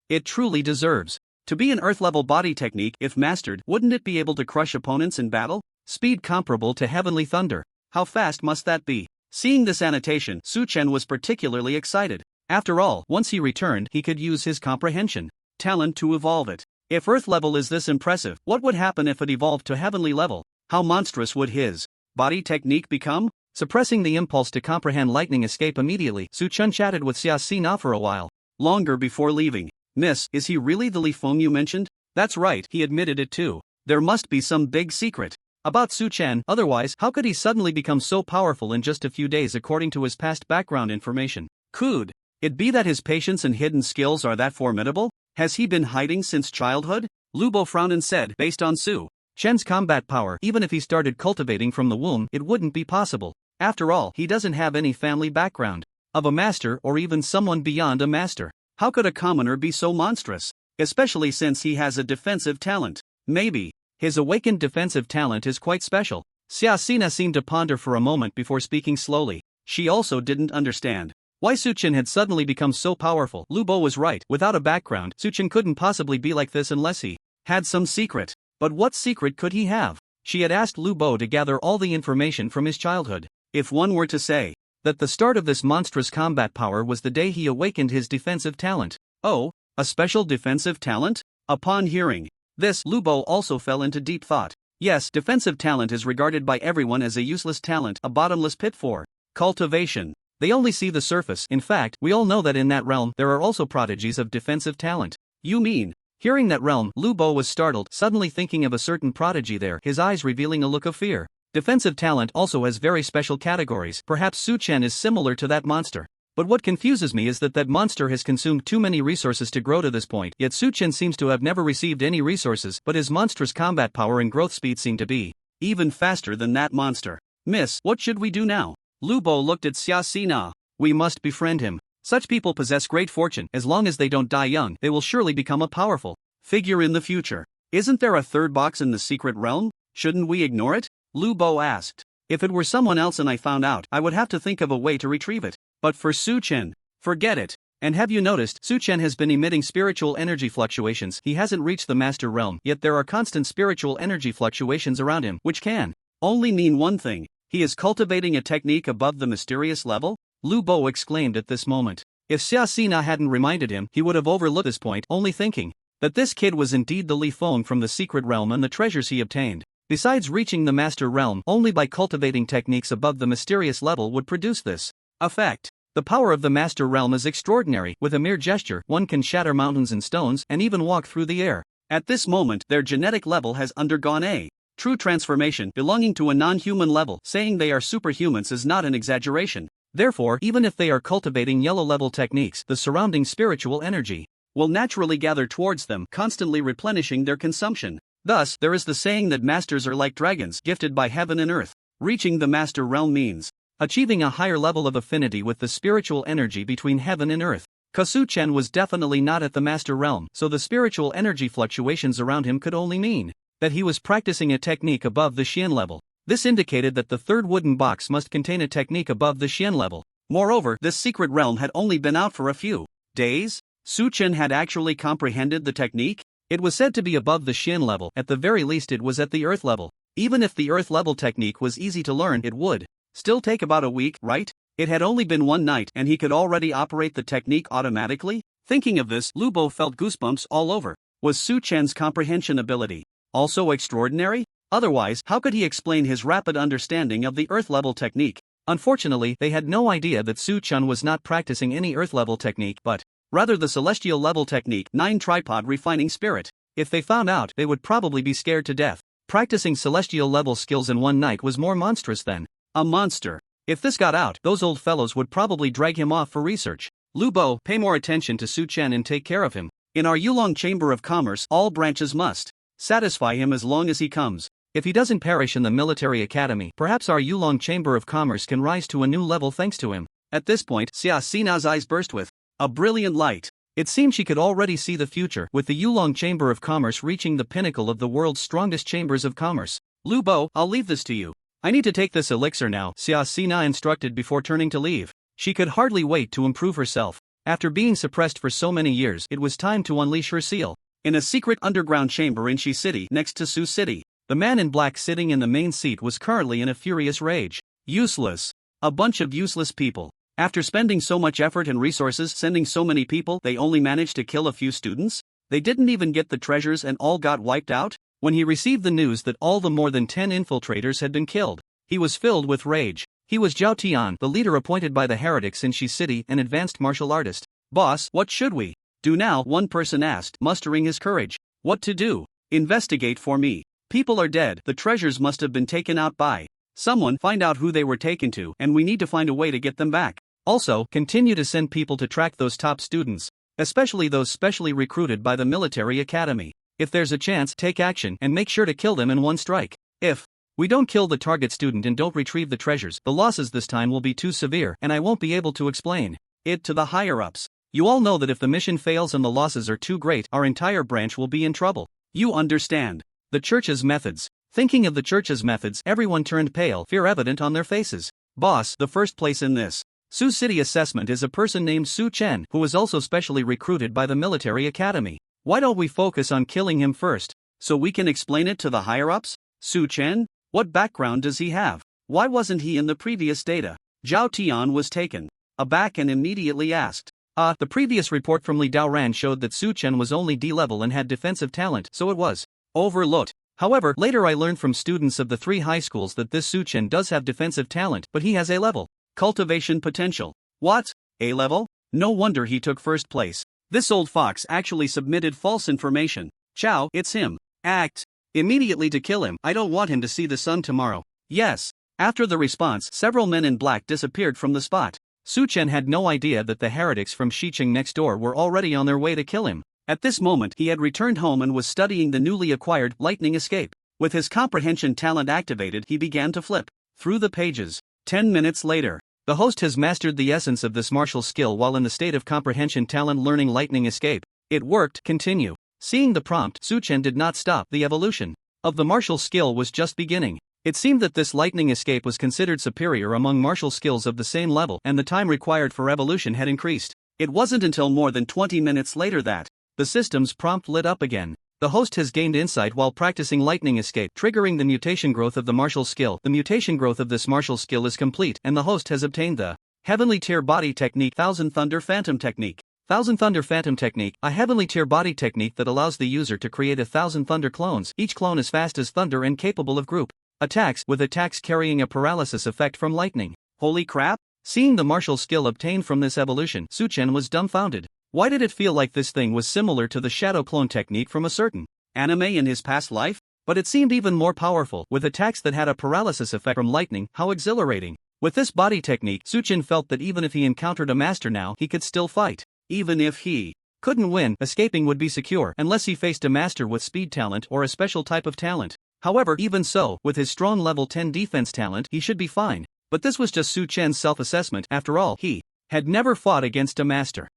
It truly deserves to be an earth-level body technique. If mastered, wouldn't it be able to crush opponents in battle? Speed comparable to Heavenly Thunder. How fast must that be? Seeing this annotation, Su Chen was particularly excited. After all, once he returned, he could use his comprehension talent to evolve it. If Earth level is this impressive, what would happen if it evolved to heavenly level? How monstrous would his body technique become? Suppressing the impulse to comprehend lightning escape immediately, Su-chun chatted with Xia Xina for a while longer before leaving. Miss, is he really the Li Feng you mentioned? That's right, he admitted it too. There must be some big secret about Su-chan, otherwise, how could he suddenly become so powerful in just a few days according to his past background information? Could it be that his patience and hidden skills are that formidable? Has he been hiding since childhood? Lu Bo frowned and said, based on Su-chan's combat power, even if he started cultivating from the womb, it wouldn't be possible. After all, he doesn't have any family background of a master or even someone beyond a master. How could a commoner be so monstrous? Especially since he has a defensive talent. Maybe his awakened defensive talent is quite special. Xia Xina seemed to ponder for a moment before speaking slowly. She also didn't understand why Su-chan had suddenly become so powerful. Lu Bo was right. Without a background, Su-chan couldn't possibly be like this unless he had some secret. But what secret could he have? She had asked Lu Bo to gather all the information from his childhood. If one were to say that the start of this monstrous combat power was the day he awakened his defensive talent. Oh, a special defensive talent? Upon hearing this, Lu Bo also fell into deep thought. Yes, defensive talent is regarded by everyone as a useless talent, a bottomless pit for cultivation. They only see the surface. In fact, we all know that in that realm there are also prodigies of defensive talent. You mean? Hearing that realm, Lu Bo was startled, suddenly thinking of a certain prodigy there, his eyes revealing a look of fear. Defensive talent also has very special categories. Perhaps Su-chan is similar to that monster. But what confuses me is that monster has consumed too many resources to grow to this point, yet Su-chan seems to have never received any resources, but his monstrous combat power and growth speed seem to be even faster than that monster. Miss, what should we do now? Lu Bo looked at Xia Xina. We must befriend him. Such people possess great fortune. As long as they don't die young, they will surely become a powerful figure in the future. Isn't there a third box in the secret realm? Shouldn't we ignore it? Lu Bo asked. If it were someone else and I found out, I would have to think of a way to retrieve it. But for Su-chan, forget it. And have you noticed, Su-chan has been emitting spiritual energy fluctuations. He hasn't reached the master realm, yet there are constant spiritual energy fluctuations around him, which can only mean one thing. He is cultivating a technique above the mysterious level? Lu Bo exclaimed at this moment. If Xia Xina hadn't reminded him, he would have overlooked this point, only thinking that this kid was indeed the Li Feng from the secret realm and the treasures he obtained. Besides, reaching the master realm only by cultivating techniques above the mysterious level would produce this effect. The power of the master realm is extraordinary. With a mere gesture, one can shatter mountains and stones and even walk through the air. At this moment, their genetic level has undergone a true transformation, belonging to a non-human level. Saying they are superhumans is not an exaggeration. Therefore, even if they are cultivating yellow-level techniques, the surrounding spiritual energy will naturally gather towards them, constantly replenishing their consumption. Thus, there is the saying that masters are like dragons, gifted by heaven and earth. Reaching the master realm means achieving a higher level of affinity with the spiritual energy between heaven and earth. Su-chan was definitely not at the master realm, so the spiritual energy fluctuations around him could only mean that he was practicing a technique above the Xian level. This indicated that the third wooden box must contain a technique above the Xian level. Moreover, this secret realm had only been out for a few days. Su-chan had actually comprehended the technique. It was said to be above the Xian level. At the very least it was at the earth level. Even if the earth level technique was easy to learn, it would still take about a week, right? It had only been one night and he could already operate the technique automatically? Thinking of this, Lu Bo felt goosebumps all over. Was Su-chan's comprehension ability also extraordinary? Otherwise, how could he explain his rapid understanding of the earth-level technique? Unfortunately, they had no idea that Su-chan was not practicing any earth-level technique but rather the celestial-level technique, 9-tripod refining spirit. If they found out, they would probably be scared to death. Practicing celestial-level skills in one night was more monstrous than a monster. If this got out, those old fellows would probably drag him off for research. Lu Bo, pay more attention to Su-chan and take care of him. In our Yulong Chamber of Commerce, all branches must satisfy him as long as he comes. If he doesn't perish in the military academy, perhaps our Yulong Chamber of Commerce can rise to a new level thanks to him. At this point, Xia Xina's eyes burst with a brilliant light. It seemed she could already see the future, with the Yulong Chamber of Commerce reaching the pinnacle of the world's strongest chambers of commerce. Lu Bo, I'll leave this to you. I need to take this elixir now, Xia Xina instructed before turning to leave. She could hardly wait to improve herself. After being suppressed for so many years, it was time to unleash her seal. In a secret underground chamber in Shi City next to Su City, the man in black sitting in the main seat was currently in a furious rage. Useless. A bunch of useless people. After spending so much effort and resources sending so many people, they only managed to kill a few students? They didn't even get the treasures and all got wiped out? When he received the news that all the more than 10 infiltrators had been killed, he was filled with rage. He was Zhao Tian, the leader appointed by the heretics in Shi City, an advanced martial artist. "Boss, what should we do now?" one person asked, mustering his courage. "What to do? Investigate for me. People are dead, the treasures must have been taken out by someone. Find out who they were taken to, and we need to find a way to get them back. Also, continue to send people to track those top students, especially those specially recruited by the military academy. If there's a chance, take action and make sure to kill them in one strike. If we don't kill the target student and don't retrieve the treasures, the losses this time will be too severe and I won't be able to explain it to the higher-ups. You all know that if the mission fails and the losses are too great, our entire branch will be in trouble. You understand. The church's methods." Thinking of the church's methods, everyone turned pale, fear evident on their faces. "Boss, the first place in this Sioux City assessment is a person named Su Chen, who was also specially recruited by the military academy. Why don't we focus on killing him first, so we can explain it to the higher-ups? Su Chen? What background does he have? Why wasn't he in the previous data?" Zhao Tian was taken aback and immediately asked. The previous report from Li Daoran showed that Su Chen was only D-level and had defensive talent, so it was overlooked. However, later I learned from students of the 3 high schools that this Su Chen does have defensive talent, but he has A-level cultivation potential. What? A-level? No wonder he took first place. This old fox actually submitted false information. Chow, it's him. Act immediately to kill him. I don't want him to see the sun tomorrow. Yes. After the response, several men in black disappeared from the spot. Su Chen had no idea that the heretics from Shicheng next door were already on their way to kill him. At this moment he had returned home and was studying the newly acquired lightning escape. With his comprehension talent activated, he began to flip through the pages. 10 minutes later, the host has mastered the essence of this martial skill while in the state of comprehension talent learning lightning escape. It worked. Continue. Seeing the prompt, Su Chen did not stop. The evolution of the martial skill was just beginning. It seemed that this lightning escape was considered superior among martial skills of the same level, and the time required for evolution had increased. It wasn't until more than 20 minutes later that the system's prompt lit up again. The host has gained insight while practicing lightning escape, triggering the mutation growth of the martial skill. The mutation growth of this martial skill is complete, and the host has obtained the Heavenly Tier Body Technique, Thousand Thunder Phantom Technique. Thousand Thunder Phantom Technique, a Heavenly Tier Body Technique that allows the user to create 1,000 Thunder clones, each clone as fast as thunder and capable of group attacks, with attacks carrying a paralysis effect from lightning. Holy crap! Seeing the martial skill obtained from this evolution, Su Chen was dumbfounded. Why did it feel like this thing was similar to the shadow clone technique from a certain anime in his past life? But it seemed even more powerful, with attacks that had a paralysis effect from lightning. How exhilarating! With this body technique, Su Chen felt that even if he encountered a master now, he could still fight. Even if he couldn't win, escaping would be secure, unless he faced a master with speed talent or a special type of talent. However, even so, with his strong level 10 defense talent, he should be fine. But this was just Su Chen's self-assessment. After all, he had never fought against a master.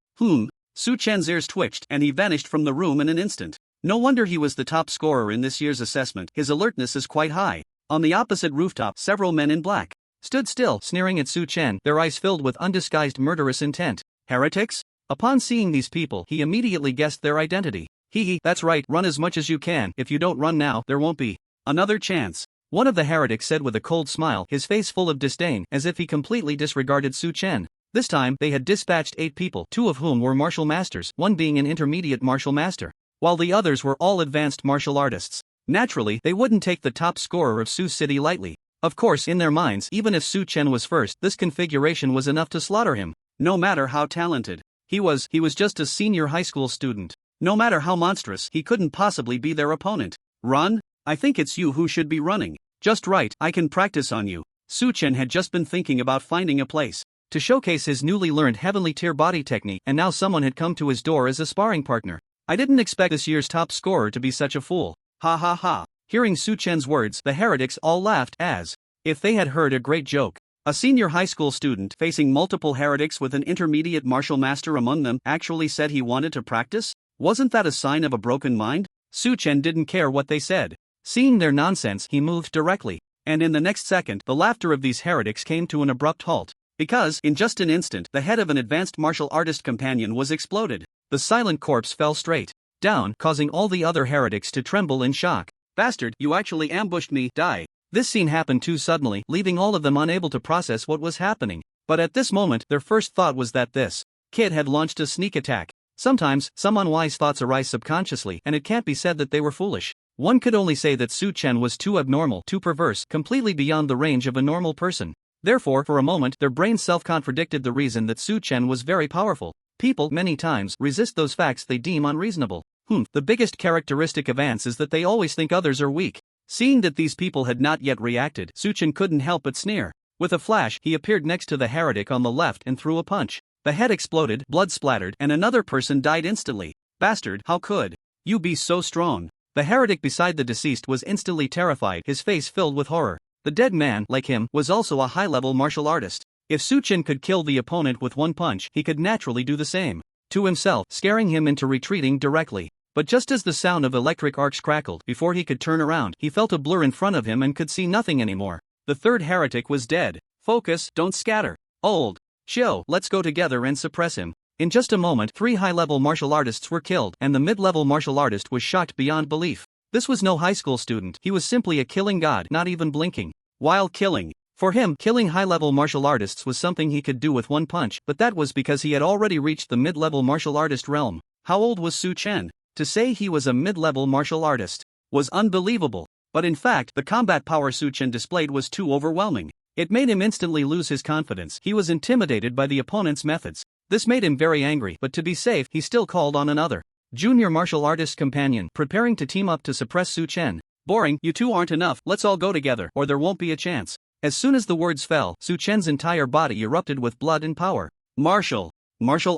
Su Chen's ears twitched and he vanished from the room in an instant. No wonder he was the top scorer in this year's assessment. His alertness is quite high. On the opposite rooftop, several men in black stood still, sneering at Su Chen, their eyes filled with undisguised murderous intent. Heretics? Upon seeing these people, he immediately guessed their identity. That's right, run as much as you can. If you don't run now, there won't be another chance. One of the heretics said with a cold smile, his face full of disdain, as if he completely disregarded Su Chen. This time, they had dispatched 8 people, 2 of whom were martial masters, one being an intermediate martial master, while the others were all advanced martial artists. Naturally, they wouldn't take the top scorer of Sioux City lightly. Of course, in their minds, even if Su Chen was first, this configuration was enough to slaughter him. No matter how talented he was just a senior high school student. No matter how monstrous, he couldn't possibly be their opponent. Run? I think it's you who should be running. Just right, I can practice on you. Su Chen had just been thinking about finding a place to showcase his newly learned Heavenly Tier Body Technique, and now someone had come to his door as a sparring partner. I didn't expect this year's top scorer to be such a fool. Ha ha ha. Hearing Su Chen's words, the heretics all laughed, as if they had heard a great joke. A senior high school student, facing multiple heretics with an intermediate martial master among them, actually said he wanted to practice? Wasn't that a sign of a broken mind? Su Chen didn't care what they said. Seeing their nonsense, he moved directly. And in the next second, the laughter of these heretics came to an abrupt halt. Because, in just an instant, the head of an advanced martial artist companion was exploded. The silent corpse fell straight down, causing all the other heretics to tremble in shock. Bastard, you actually ambushed me, die. This scene happened too suddenly, leaving all of them unable to process what was happening. But at this moment, their first thought was that this kid had launched a sneak attack. Sometimes, some unwise thoughts arise subconsciously, and it can't be said that they were foolish. One could only say that Su Chen was too abnormal, too perverse, completely beyond the range of a normal person. Therefore, for a moment, their brains self-contradicted the reason that Su Chen was very powerful. People, many times, resist those facts they deem unreasonable. The biggest characteristic of ants is that they always think others are weak. Seeing that these people had not yet reacted, Su Chen couldn't help but sneer. With a flash, he appeared next to the heretic on the left and threw a punch. The head exploded, blood splattered, and another person died instantly. Bastard, how could you be so strong? The heretic beside the deceased was instantly terrified, his face filled with horror. The dead man, like him, was also a high-level martial artist. If Su Chen could kill the opponent with one punch, he could naturally do the same to himself, scaring him into retreating directly. But just as the sound of electric arcs crackled, before he could turn around, he felt a blur in front of him and could see nothing anymore. The third heretic was dead. Focus, don't scatter. Old Shio, let's go together and suppress him. In just a moment, 3 high-level martial artists were killed, and the mid-level martial artist was shocked beyond belief. This was no high school student, he was simply a killing god, not even blinking. While killing. For him, killing high-level martial artists was something he could do with one punch, but that was because he had already reached the mid-level martial artist realm. How old was Su Chen? To say he was a mid-level martial artist was unbelievable. But in fact, the combat power Su Chen displayed was too overwhelming. It made him instantly lose his confidence. He was intimidated by the opponent's methods. This made him very angry, but to be safe, he still called on another junior martial artist companion, preparing to team up to suppress Su Chen. Boring, you two aren't enough, let's all go together, or there won't be a chance. As soon as the words fell, Su Chen's entire body erupted with blood and power. Martial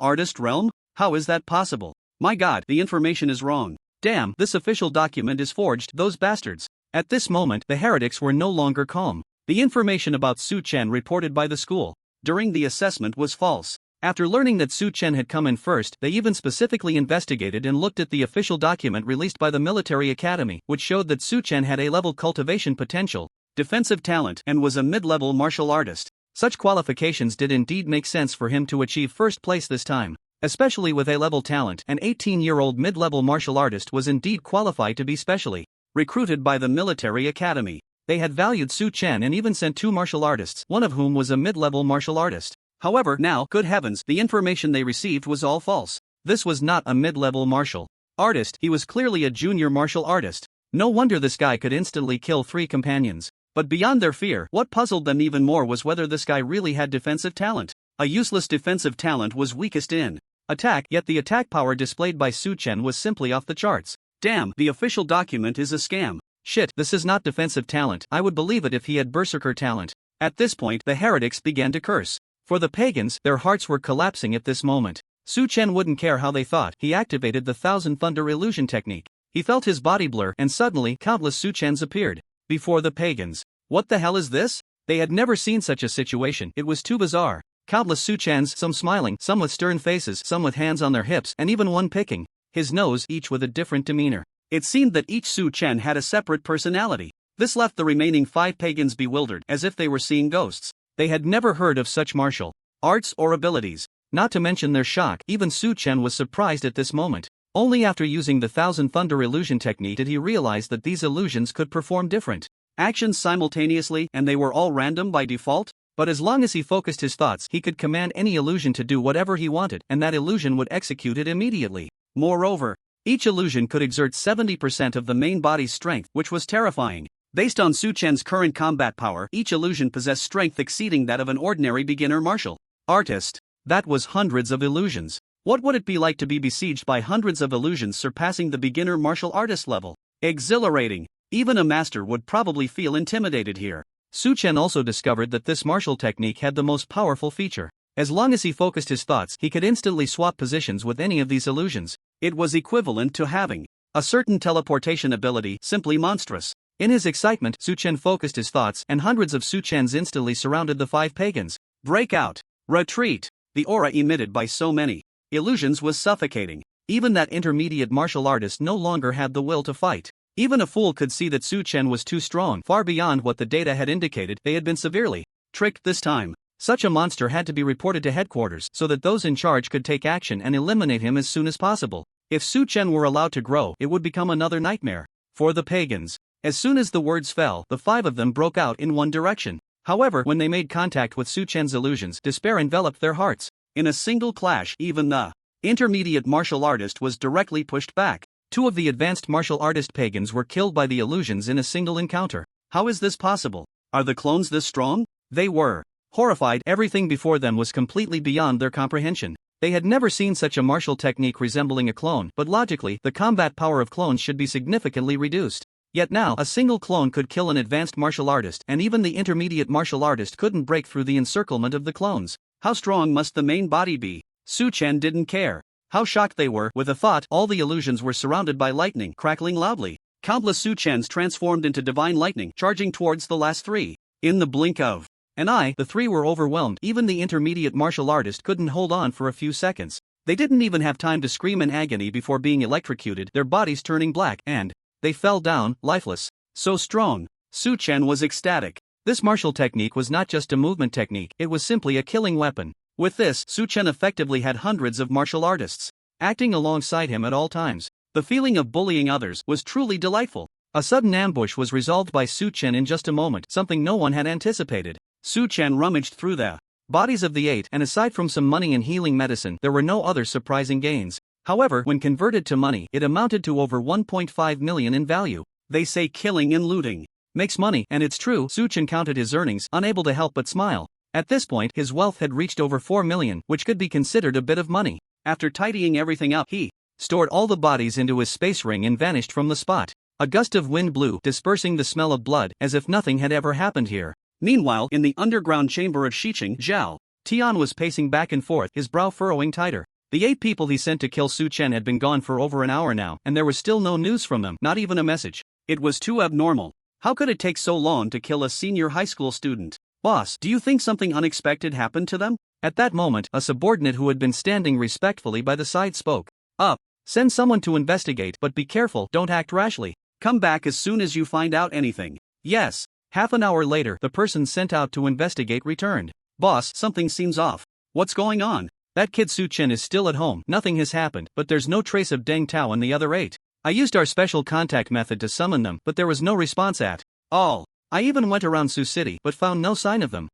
artist realm? How is that possible? My god, the information is wrong. Damn, this official document is forged, those bastards. At this moment, the heretics were no longer calm. The information about Su Chen reported by the school during the assessment was false. After learning that Su Chen had come in first, they even specifically investigated and looked at the official document released by the military academy, which showed that Su Chen had A-level cultivation potential, defensive talent, and was a mid-level martial artist. Such qualifications did indeed make sense for him to achieve first place this time. Especially with A-level talent, an 18-year-old mid-level martial artist was indeed qualified to be specially recruited by the military academy. They had valued Su Chen and even sent 2 martial artists, one of whom was a mid-level martial artist. However, now, good heavens, the information they received was all false. This was not a mid-level martial artist, he was clearly a junior martial artist. No wonder this guy could instantly kill 3 companions. But beyond their fear, what puzzled them even more was whether this guy really had defensive talent. A useless defensive talent was weakest in attack, yet the attack power displayed by Su Chen was simply off the charts. Damn, the official document is a scam. Shit, this is not defensive talent, I would believe it if he had berserker talent. At this point, the heretics began to curse. For the pagans, their hearts were collapsing at this moment. Su Chen wouldn't care how they thought, he activated the Thousand Thunder illusion technique. He felt his body blur, and suddenly, countless Su Chens appeared before the pagans. What the hell is this? They had never seen such a situation, it was too bizarre. Countless Su Chens, some smiling, some with stern faces, some with hands on their hips, and even one picking his nose, each with a different demeanor. It seemed that each Su Chen had a separate personality. This left the remaining 5 pagans bewildered, as if they were seeing ghosts. They had never heard of such martial arts or abilities. Not to mention their shock, even Su Chen was surprised at this moment. Only after using the Thousand Thunder illusion technique did he realize that these illusions could perform different actions simultaneously, and they were all random by default. But as long as he focused his thoughts, he could command any illusion to do whatever he wanted, and that illusion would execute it immediately. Moreover, each illusion could exert 70% of the main body's strength, which was terrifying. Based on Su Chen's current combat power, each illusion possessed strength exceeding that of an ordinary beginner martial artist. That was hundreds of illusions. What would it be like to be besieged by hundreds of illusions surpassing the beginner martial artist level? Exhilarating. Even a master would probably feel intimidated here. Su Chen also discovered that this martial technique had the most powerful feature. As long as he focused his thoughts, he could instantly swap positions with any of these illusions. It was equivalent to having a certain teleportation ability, simply monstrous. In his excitement, Su Chen focused his thoughts, and hundreds of Su Chens instantly surrounded the 5 pagans. Breakout. Retreat. The aura emitted by so many illusions was suffocating. Even that intermediate martial artist no longer had the will to fight. Even a fool could see that Su Chen was too strong, far beyond what the data had indicated. They had been severely tricked this time. Such a monster had to be reported to headquarters so that those in charge could take action and eliminate him as soon as possible. If Su Chen were allowed to grow, it would become another nightmare for the pagans. As soon as the words fell, the 5 of them broke out in one direction. However, when they made contact with Su Chen's illusions, despair enveloped their hearts. In a single clash, even the intermediate martial artist was directly pushed back. Two of the advanced martial artist pagans were killed by the illusions in a single encounter. How is this possible? Are the clones this strong? They were horrified. Everything before them was completely beyond their comprehension. They had never seen such a martial technique resembling a clone, but logically, the combat power of clones should be significantly reduced. Yet now, a single clone could kill an advanced martial artist, and even the intermediate martial artist couldn't break through the encirclement of the clones. How strong must the main body be? Su Chen didn't care. How shocked they were. With a thought, all the illusions were surrounded by lightning, crackling loudly. Countless Su Chens transformed into divine lightning, charging towards the last three. In the blink of an eye, the three were overwhelmed. Even the intermediate martial artist couldn't hold on for a few seconds. They didn't even have time to scream in agony before being electrocuted, their bodies turning black, and they fell down, lifeless. So strong. Su Chen was ecstatic. This martial technique was not just a movement technique, it was simply a killing weapon. With this, Su Chen effectively had hundreds of martial artists acting alongside him at all times. The feeling of bullying others was truly delightful. A sudden ambush was resolved by Su Chen in just a moment, something no one had anticipated. Su Chen rummaged through the bodies of the eight, and aside from some money and healing medicine, there were no other surprising gains. However, when converted to money, it amounted to over 1.5 million in value. They say killing and looting makes money, and it's true. Su Chen counted his earnings, unable to help but smile. At this point, his wealth had reached over 4 million, which could be considered a bit of money. After tidying everything up, he stored all the bodies into his space ring and vanished from the spot. A gust of wind blew, dispersing the smell of blood, as if nothing had ever happened here. Meanwhile, in the underground chamber of Shiqing, Zhao Tian was pacing back and forth, his brow furrowing tighter. The 8 people he sent to kill Su Chen had been gone for over an hour now, and there was still no news from them, not even a message. It was too abnormal. How could it take so long to kill a senior high school student? Boss, do you think something unexpected happened to them? At that moment, a subordinate who had been standing respectfully by the side spoke up. Send someone to investigate, but be careful, don't act rashly. Come back as soon as you find out anything. Yes. Half an hour later, the person sent out to investigate returned. Boss, something seems off. What's going on? That kid Su Chen is still at home. Nothing has happened, but there's no trace of Deng Tao and the other 8. I used our special contact method to summon them, but there was no response at all. I even went around Su City, but found no sign of them.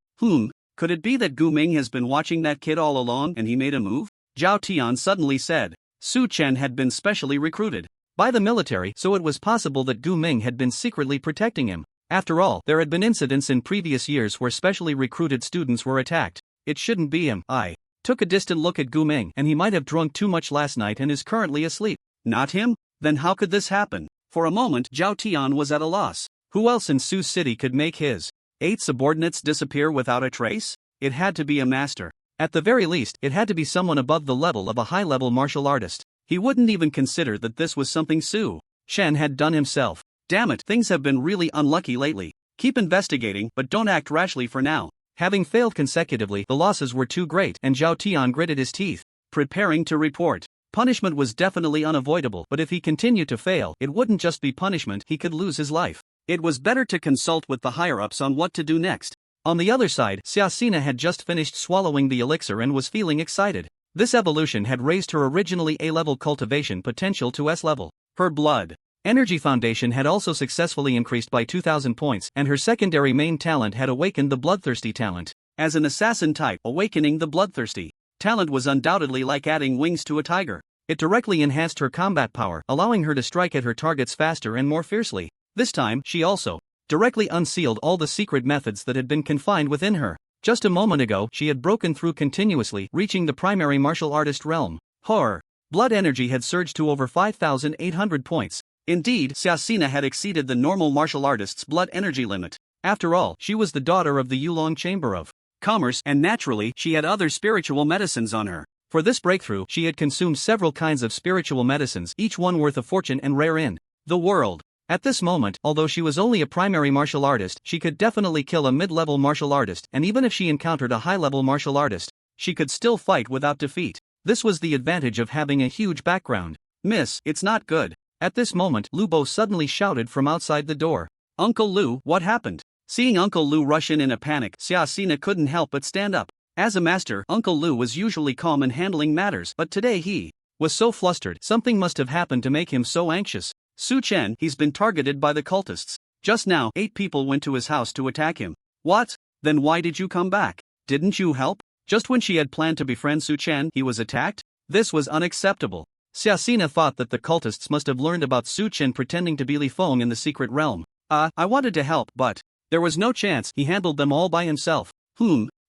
Could it be that Gu Ming has been watching that kid all along and he made a move? Zhao Tian suddenly said. Su Chen had been specially recruited by the military, so it was possible that Gu Ming had been secretly protecting him. After all, there had been incidents in previous years where specially recruited students were attacked. It shouldn't be him. I took a distant look at Gu Ming, and he might have drunk too much last night and is currently asleep. Not him? Then how could this happen? For a moment, Zhao Tian was at a loss. Who else in Su City could make his 8 subordinates disappear without a trace? It had to be a master. At the very least, it had to be someone above the level of a high-level martial artist. He wouldn't even consider that this was something Su Chen had done himself. Damn it, things have been really unlucky lately. Keep investigating, but don't act rashly for now. Having failed consecutively, the losses were too great, and Zhao Tian gritted his teeth, preparing to report. Punishment was definitely unavoidable, but if he continued to fail, it wouldn't just be punishment, he could lose his life. It was better to consult with the higher-ups on what to do next. On the other side, Xiaxina had just finished swallowing the elixir and was feeling excited. This evolution had raised her originally A-level cultivation potential to S-level. Her blood energy foundation had also successfully increased by 2,000 points, and her secondary main talent had awakened the bloodthirsty talent. As an assassin type, awakening the bloodthirsty talent was undoubtedly like adding wings to a tiger. It directly enhanced her combat power, allowing her to strike at her targets faster and more fiercely. This time, she also directly unsealed all the secret methods that had been confined within her. Just a moment ago, she had broken through continuously, reaching the primary martial artist realm. Her blood energy had surged to over 5,800 points. Indeed, Xiaxina had exceeded the normal martial artist's blood energy limit. After all, she was the daughter of the Yulong Chamber of Commerce, and naturally, she had other spiritual medicines on her. For this breakthrough, she had consumed several kinds of spiritual medicines, each one worth a fortune and rare in the world. At this moment, although she was only a primary martial artist, she could definitely kill a mid-level martial artist, and even if she encountered a high-level martial artist, she could still fight without defeat. This was the advantage of having a huge background. Miss, it's not good. At this moment, Lu Bo suddenly shouted from outside the door. Uncle Lu, what happened? Seeing Uncle Lu rush in a panic, Xiaxina couldn't help but stand up. As a master, Uncle Lu was usually calm in handling matters, but today he was so flustered. Something must have happened to make him so anxious. Su Chen, he's been targeted by the cultists. Just now, 8 people went to his house to attack him. What? Then why did you come back? Didn't you help? Just when she had planned to befriend Su Chen, he was attacked? This was unacceptable. Xiaxina thought that the cultists must have learned about Su Chen pretending to be Li Feng in the secret realm. I wanted to help, but there was no chance. He handled them all by himself.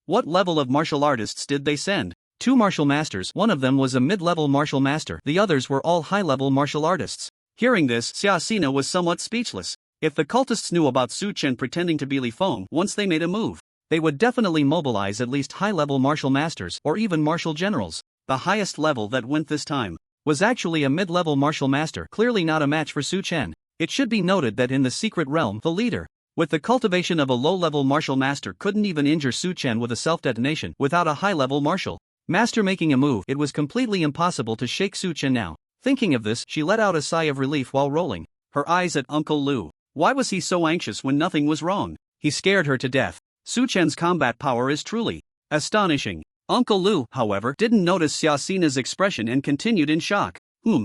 What level of martial artists did they send? 2 martial masters. One of them was a mid-level martial master. The others were all high-level martial artists. Hearing this, Xiaxina was somewhat speechless. If the cultists knew about Su Chen pretending to be Li Feng once they made a move, they would definitely mobilize at least high-level martial masters or even martial generals. The highest level that went this time was actually a mid-level martial master, clearly not a match for Su Chen. It should be noted that in the secret realm, the leader, with the cultivation of a low-level martial master, couldn't even injure Su Chen with a self-detonation without a high-level martial master making a move. It was completely impossible to shake Su Chen now. Thinking of this, she let out a sigh of relief while rolling her eyes at Uncle Lu. Why was he so anxious when nothing was wrong? He scared her to death. Su Chen's combat power is truly astonishing. Uncle Lu, however, didn't notice Xiaxina's expression and continued in shock.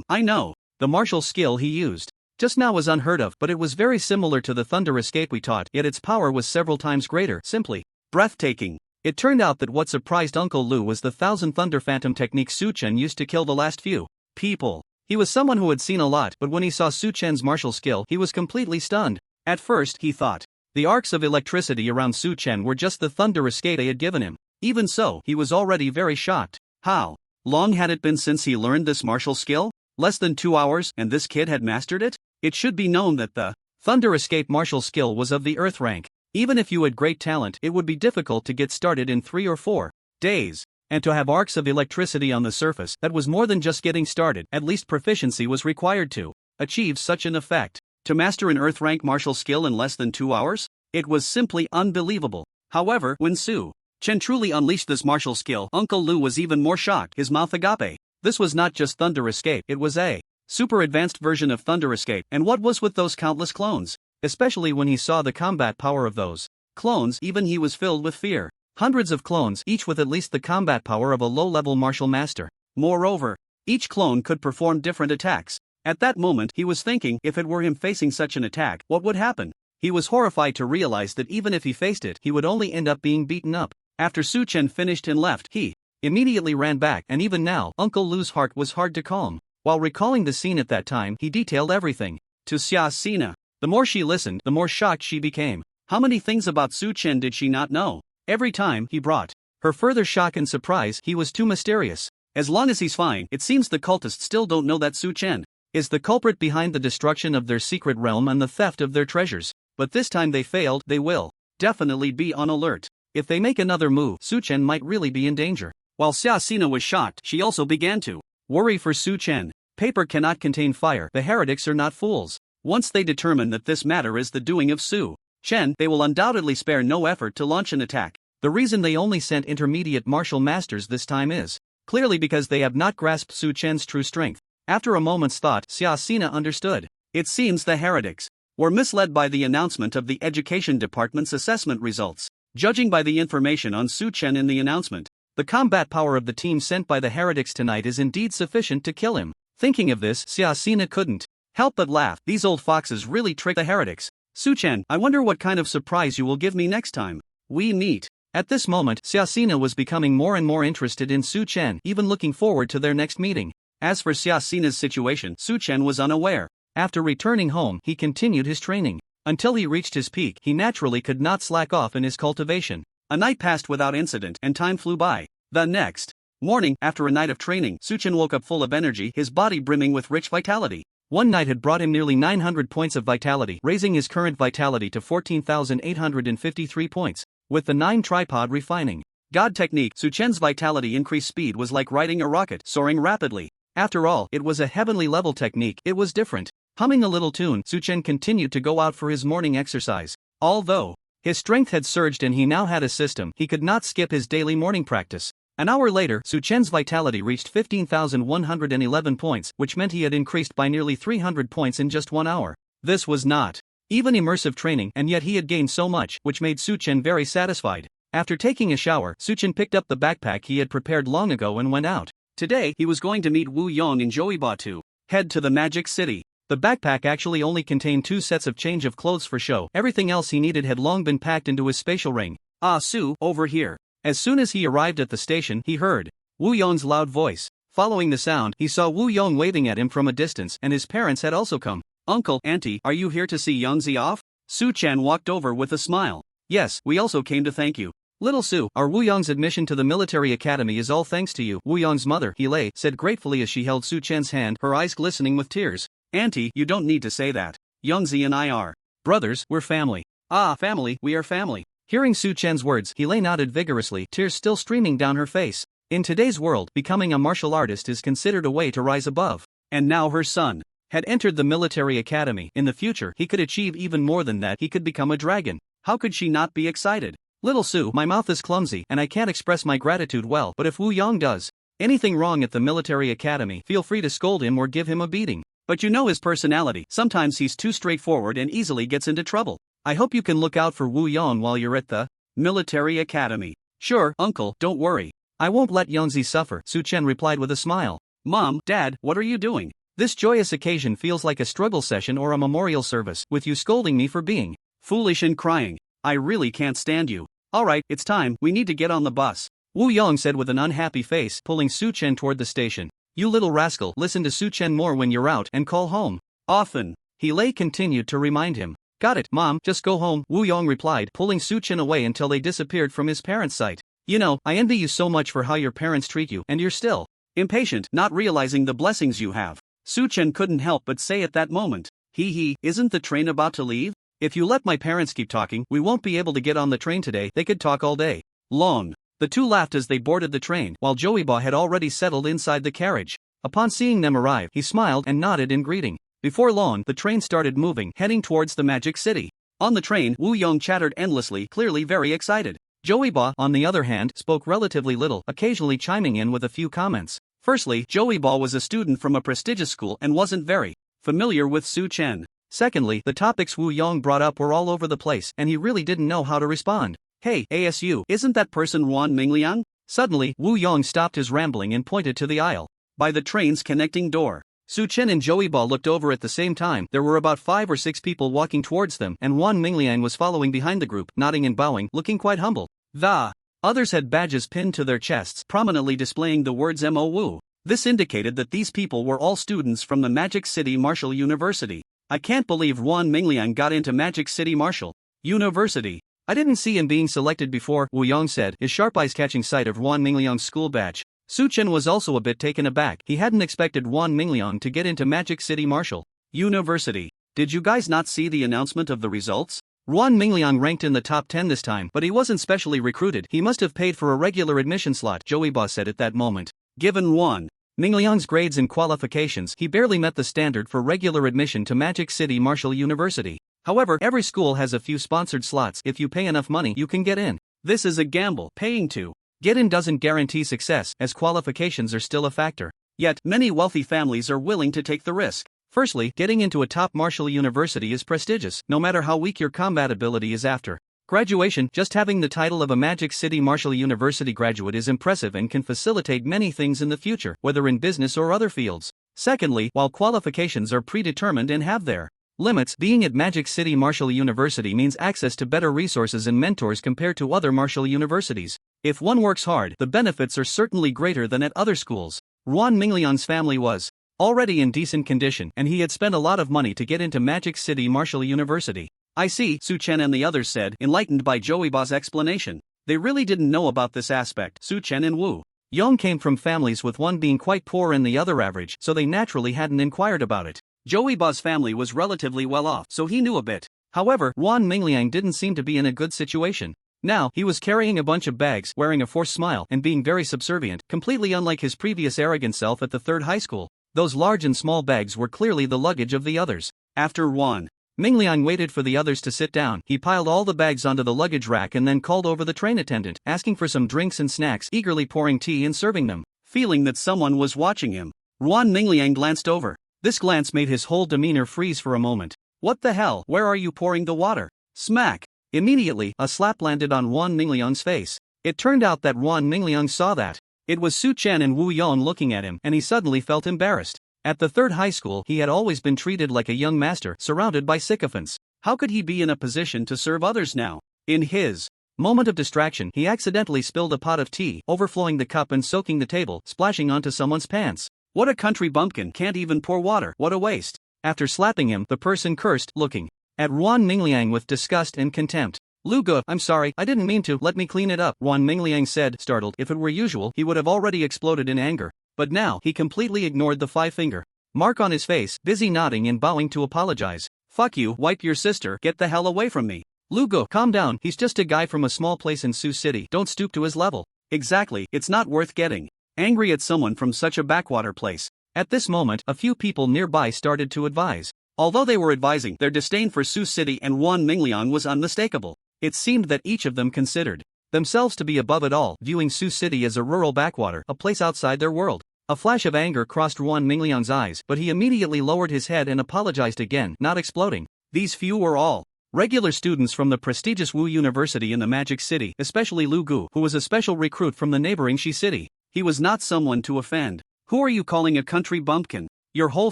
I know. The martial skill he used just now was unheard of, but it was very similar to the thunder escape we taught, yet its power was several times greater, simply breathtaking. It turned out that what surprised Uncle Lu was the 1000 Thunder Phantom technique Su Chen used to kill the last few people. He was someone who had seen a lot, but when he saw Su Chen's martial skill, he was completely stunned. At first, he thought the arcs of electricity around Su Chen were just the thunder escape they had given him. Even so, he was already very shocked. How long had it been since he learned this martial skill? Less than 2 hours, and this kid had mastered it? It should be known that the thunder escape martial skill was of the earth rank. Even if you had great talent, it would be difficult to get started in 3 or 4 days. And to have arcs of electricity on the surface, that was more than just getting started. At least proficiency was required to achieve such an effect. To master an earth rank martial skill in less than 2 hours? It was simply unbelievable. However, when Su Chen truly unleashed this martial skill, Uncle Lu was even more shocked. His mouth agape. This was not just thunder escape, it was a super advanced version of thunder escape. And what was with those countless clones? Especially when he saw the combat power of those clones, even he was filled with fear. Hundreds of clones, each with at least the combat power of a low-level martial master. Moreover, each clone could perform different attacks. At that moment, he was thinking, if it were him facing such an attack, what would happen? He was horrified to realize that even if he faced it, he would only end up being beaten up. After Su Chen finished and left, he immediately ran back, and even now, Uncle Lu's heart was hard to calm. While recalling the scene at that time, he detailed everything to Xiaxina. The more she listened, the more shocked she became. How many things about Su Chen did she not know? Every time he brought her further shock and surprise, he was too mysterious. As long as he's fine, it seems the cultists still don't know that Su Chen is the culprit behind the destruction of their secret realm and the theft of their treasures. But this time they failed. They will definitely be on alert. If they make another move, Su Chen might really be in danger. While Xiaxina was shocked, she also began to worry for Su Chen. Paper cannot contain fire. The heretics are not fools. Once they determine that this matter is the doing of Su Chen, they will undoubtedly spare no effort to launch an attack. The reason they only sent intermediate martial masters this time is clearly because they have not grasped Su Chen's true strength. After a moment's thought, Xiaxina understood. It seems the heretics were misled by the announcement of the Education Department's assessment results. Judging by the information on Su Chen in the announcement, the combat power of the team sent by the heretics tonight is indeed sufficient to kill him. Thinking of this, Xiaxina couldn't help but laugh. These old foxes really trick the heretics. Su Chen, I wonder what kind of surprise you will give me next time we meet. At this moment, Xiaxina was becoming more and more interested in Su Chen, even looking forward to their next meeting. As for Xiaxina's situation, Su Chen was unaware. After returning home, he continued his training. Until he reached his peak, he naturally could not slack off in his cultivation. A night passed without incident, and time flew by. The next morning, after a night of training, Su Chen woke up full of energy, his body brimming with rich vitality. One night had brought him nearly 900 points of vitality, raising his current vitality to 14,853 points. With the 9 tripod refining God technique, Su Chen's vitality increased speed was like riding a rocket, soaring rapidly. After all, it was a heavenly level technique, it was different. Humming a little tune, Su Chen continued to go out for his morning exercise. Although his strength had surged and he now had a system, he could not skip his daily morning practice. An hour later, Su Chen's vitality reached 15,111 points, which meant he had increased by nearly 300 points in just 1 hour. This was not even immersive training, and yet he had gained so much, which made Su Chen very satisfied. After taking a shower, Su Chen picked up the backpack he had prepared long ago and went out. Today, he was going to meet Wu Yong and Joiba to head to the Magic City. The backpack actually only contained 2 sets of change of clothes for show. Everything else he needed had long been packed into his spatial ring. Ah, Su, over here. As soon as he arrived at the station, he heard Wu Yong's loud voice. Following the sound, he saw Wu Yong waving at him from a distance, and his parents had also come. Uncle, Auntie, are you here to see Yongzi off? Su Chan walked over with a smile. Yes, we also came to thank you. Little Su, our Wu Yong's admission to the military academy is all thanks to you. Wu Yong's mother, Hele, said gratefully as she held Su Chan's hand, her eyes glistening with tears. Auntie, you don't need to say that. Yongzi and I are brothers, we're family. Ah, family, we are family. Hearing Su Chan's words, Hele nodded vigorously, tears still streaming down her face. In today's world, becoming a martial artist is considered a way to rise above. And now her son had entered the military academy. In the future, he could achieve even more than that. He could become a dragon. How could she not be excited? Little Su, my mouth is clumsy and I can't express my gratitude well, but if Wu Yong does anything wrong at the military academy, feel free to scold him or give him a beating. But you know his personality, sometimes he's too straightforward and easily gets into trouble. I hope you can look out for Wu Yong while you're at the military academy. Sure, uncle, don't worry. I won't let Yongzi suffer, Su Chen replied with a smile. Mom, Dad, what are you doing? This joyous occasion feels like a struggle session or a memorial service, with you scolding me for being foolish and crying. I really can't stand you. Alright, it's time, we need to get on the bus. Wu Yong said with an unhappy face, pulling Su Chen toward the station. You little rascal, listen to Su Chen more when you're out and call home often. Hele continued to remind him. Got it, Mom, just go home, Wu Yong replied, pulling Su Chen away until they disappeared from his parents' sight. You know, I envy you so much for how your parents treat you, and you're still impatient, not realizing the blessings you have. Su Chen couldn't help but say at that moment. Isn't the train about to leave? If you let my parents keep talking, we won't be able to get on the train today. They could talk all day long. The two laughed as they boarded the train, while Joeyba had already settled inside the carriage. Upon seeing them arrive, he smiled and nodded in greeting. Before long, the train started moving, heading towards the Magic City. On the train, Wu Yong chattered endlessly, clearly very excited. Joeyba, on the other hand, spoke relatively little, occasionally chiming in with a few comments. Firstly, Joeyba was a student from a prestigious school and wasn't very familiar with Su Chen. Secondly, the topics Wu Yong brought up were all over the place, and he really didn't know how to respond. Hey, ASU, isn't that person Wan Mingliang? Suddenly, Wu Yong stopped his rambling and pointed to the aisle by the train's connecting door. Su Chen and Joeyba looked over at the same time. There were about 5 or 6 people walking towards them, and Wan Mingliang was following behind the group, nodding and bowing, looking quite humble. The others had badges pinned to their chests, prominently displaying the words MOU. This indicated that these people were all students from the Magic City Martial University. I can't believe Wan Mingliang got into Magic City Martial University. I didn't see him being selected before, Wu Yong said, his sharp eyes catching sight of Wan Mingliang's school badge. Su Chen was also a bit taken aback. He hadn't expected Wan Mingliang to get into Magic City Martial University. Did you guys not see the announcement of the results? Wan Mingliang ranked in the top 10 this time, but he wasn't specially recruited. He must have paid for a regular admission slot, Joeyba said at that moment. Given Wan Mingliang's grades and qualifications, he barely met the standard for regular admission to Magic City Martial University. However, every school has a few sponsored slots. If you pay enough money, you can get in. This is a gamble. Paying to get in doesn't guarantee success, as qualifications are still a factor. Yet, many wealthy families are willing to take the risk. Firstly, getting into a top martial university is prestigious, no matter how weak your combat ability is after graduation. Just having the title of a Magic City Martial University graduate is impressive and can facilitate many things in the future, whether in business or other fields. Secondly, while qualifications are predetermined and have their limits, being at Magic City Martial University means access to better resources and mentors compared to other martial universities. If one works hard, the benefits are certainly greater than at other schools. Wan Mingliang's family was already in decent condition, and he had spent a lot of money to get into Magic City Martial University. I see, Su Chen and the others said, enlightened by Joeyba's explanation. They really didn't know about this aspect. Su Chen and Wu Yong came from families with one being quite poor and the other average, so they naturally hadn't inquired about it. Joeyba's family was relatively well off, so he knew a bit. However, Wan Mingliang didn't seem to be in a good situation. Now, he was carrying a bunch of bags, wearing a forced smile, and being very subservient, completely unlike his previous arrogant self at the third high school. Those large and small bags were clearly the luggage of the others. After Wan Mingliang waited for the others to sit down, he piled all the bags onto the luggage rack and then called over the train attendant, asking for some drinks and snacks, eagerly pouring tea and serving them. Feeling that someone was watching him, Wan Mingliang glanced over. This glance made his whole demeanor freeze for a moment. What the hell? Where are you pouring the water? Smack! Immediately, a slap landed on Wan Mingliang's face. It turned out that Wan Mingliang saw that. It was Su Chen and Wu Yong looking at him, and he suddenly felt embarrassed. At the third high school, he had always been treated like a young master, surrounded by sycophants. How could he be in a position to serve others now? In his Moment of distraction, he accidentally spilled a pot of tea, overflowing the cup and soaking the table, splashing onto someone's pants. What a country bumpkin, can't even pour water, what a waste. After slapping him, the person cursed, looking at Ruan Mingliang with disgust and contempt. Lu Ge, I'm sorry, I didn't mean to, let me clean it up, Ruan Mingliang said, startled. If it were usual, he would have already exploded in anger. But now, he completely ignored the five-finger mark on his face, busy nodding and bowing to apologize. Fuck you, wipe your sister, get the hell away from me. Lu Ge, calm down, he's just a guy from a small place in Sioux City, don't stoop to his level. Exactly, it's not worth getting angry at someone from such a backwater place. At this moment, a few people nearby started to advise. Although they were advising, their disdain for Sioux City and Ruan Mingliang was unmistakable. It seemed that each of them considered themselves to be above it all, viewing Sioux City as a rural backwater, a place outside their world. A flash of anger crossed Ruan Mingliang's eyes, but he immediately lowered his head and apologized again, not exploding. These few were all regular students from the prestigious Wu University in the Magic City, especially Lu Ge, who was a special recruit from the neighboring Shi City. He was not someone to offend. Who are you calling a country bumpkin? Your whole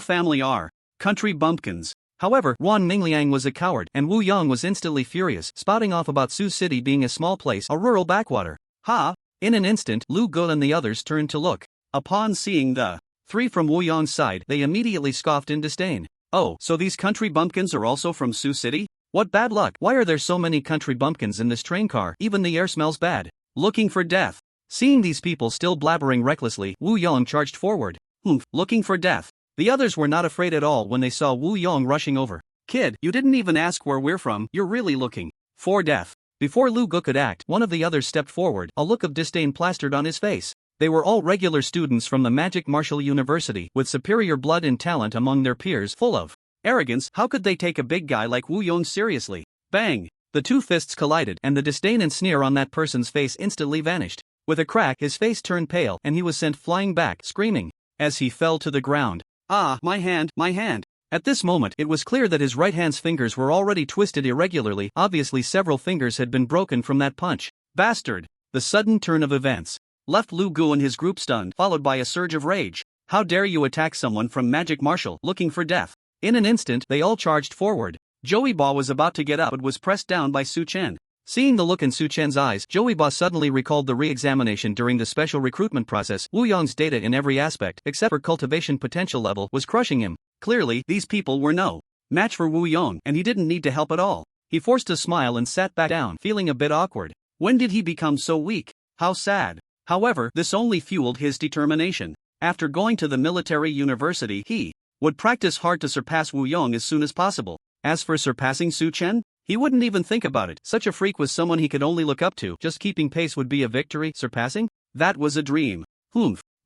family are country bumpkins. However, Ruan Mingliang was a coward, and Wu Yong was instantly furious, spouting off about Sioux City being a small place, a rural backwater. Ha! In an instant, Lu Ge and the others turned to look. Upon seeing the three from Wu Yong's side, they immediately scoffed in disdain. Oh, so these country bumpkins are also from Sioux City? What bad luck, why are there so many country bumpkins in this train car, even the air smells bad. Looking for death. Seeing these people still blabbering recklessly, Wu Yong charged forward. Looking for death. The others were not afraid at all when they saw Wu Yong rushing over. Kid, you didn't even ask where we're from, you're really looking for death. Before Lu Ge could act, one of the others stepped forward, a look of disdain plastered on his face. They were all regular students from the Magic Martial University, with superior blood and talent among their peers, full of arrogance. How could they take a big guy like Wu Yong seriously? Bang! The two fists collided, and the disdain and sneer on that person's face instantly vanished. With a crack, his face turned pale, and he was sent flying back, screaming, as he fell to the ground. Ah, my hand, my hand. At this moment, it was clear that his right hand's fingers were already twisted irregularly, obviously several fingers had been broken from that punch. Bastard! The sudden turn of events left Lu Ge and his group stunned, followed by a surge of rage. How dare you attack someone from Magic Martial, looking for death? In an instant, they all charged forward. Joey Ba was about to get up but was pressed down by Su Chen. Seeing the look in Su Chen's eyes, Joey Ba suddenly recalled the re-examination during the special recruitment process. Wu Yong's data in every aspect, except for cultivation potential level, was crushing him. Clearly, these people were no match for Wu Yong, and he didn't need to help at all. He forced a smile and sat back down, feeling a bit awkward. When did he become so weak? How sad. However, this only fueled his determination. After going to the military university, he would practice hard to surpass Wu Yong as soon as possible. As for surpassing Su Chen, he wouldn't even think about it. Such a freak was someone he could only look up to. Just keeping pace would be a victory. Surpassing? That was a dream.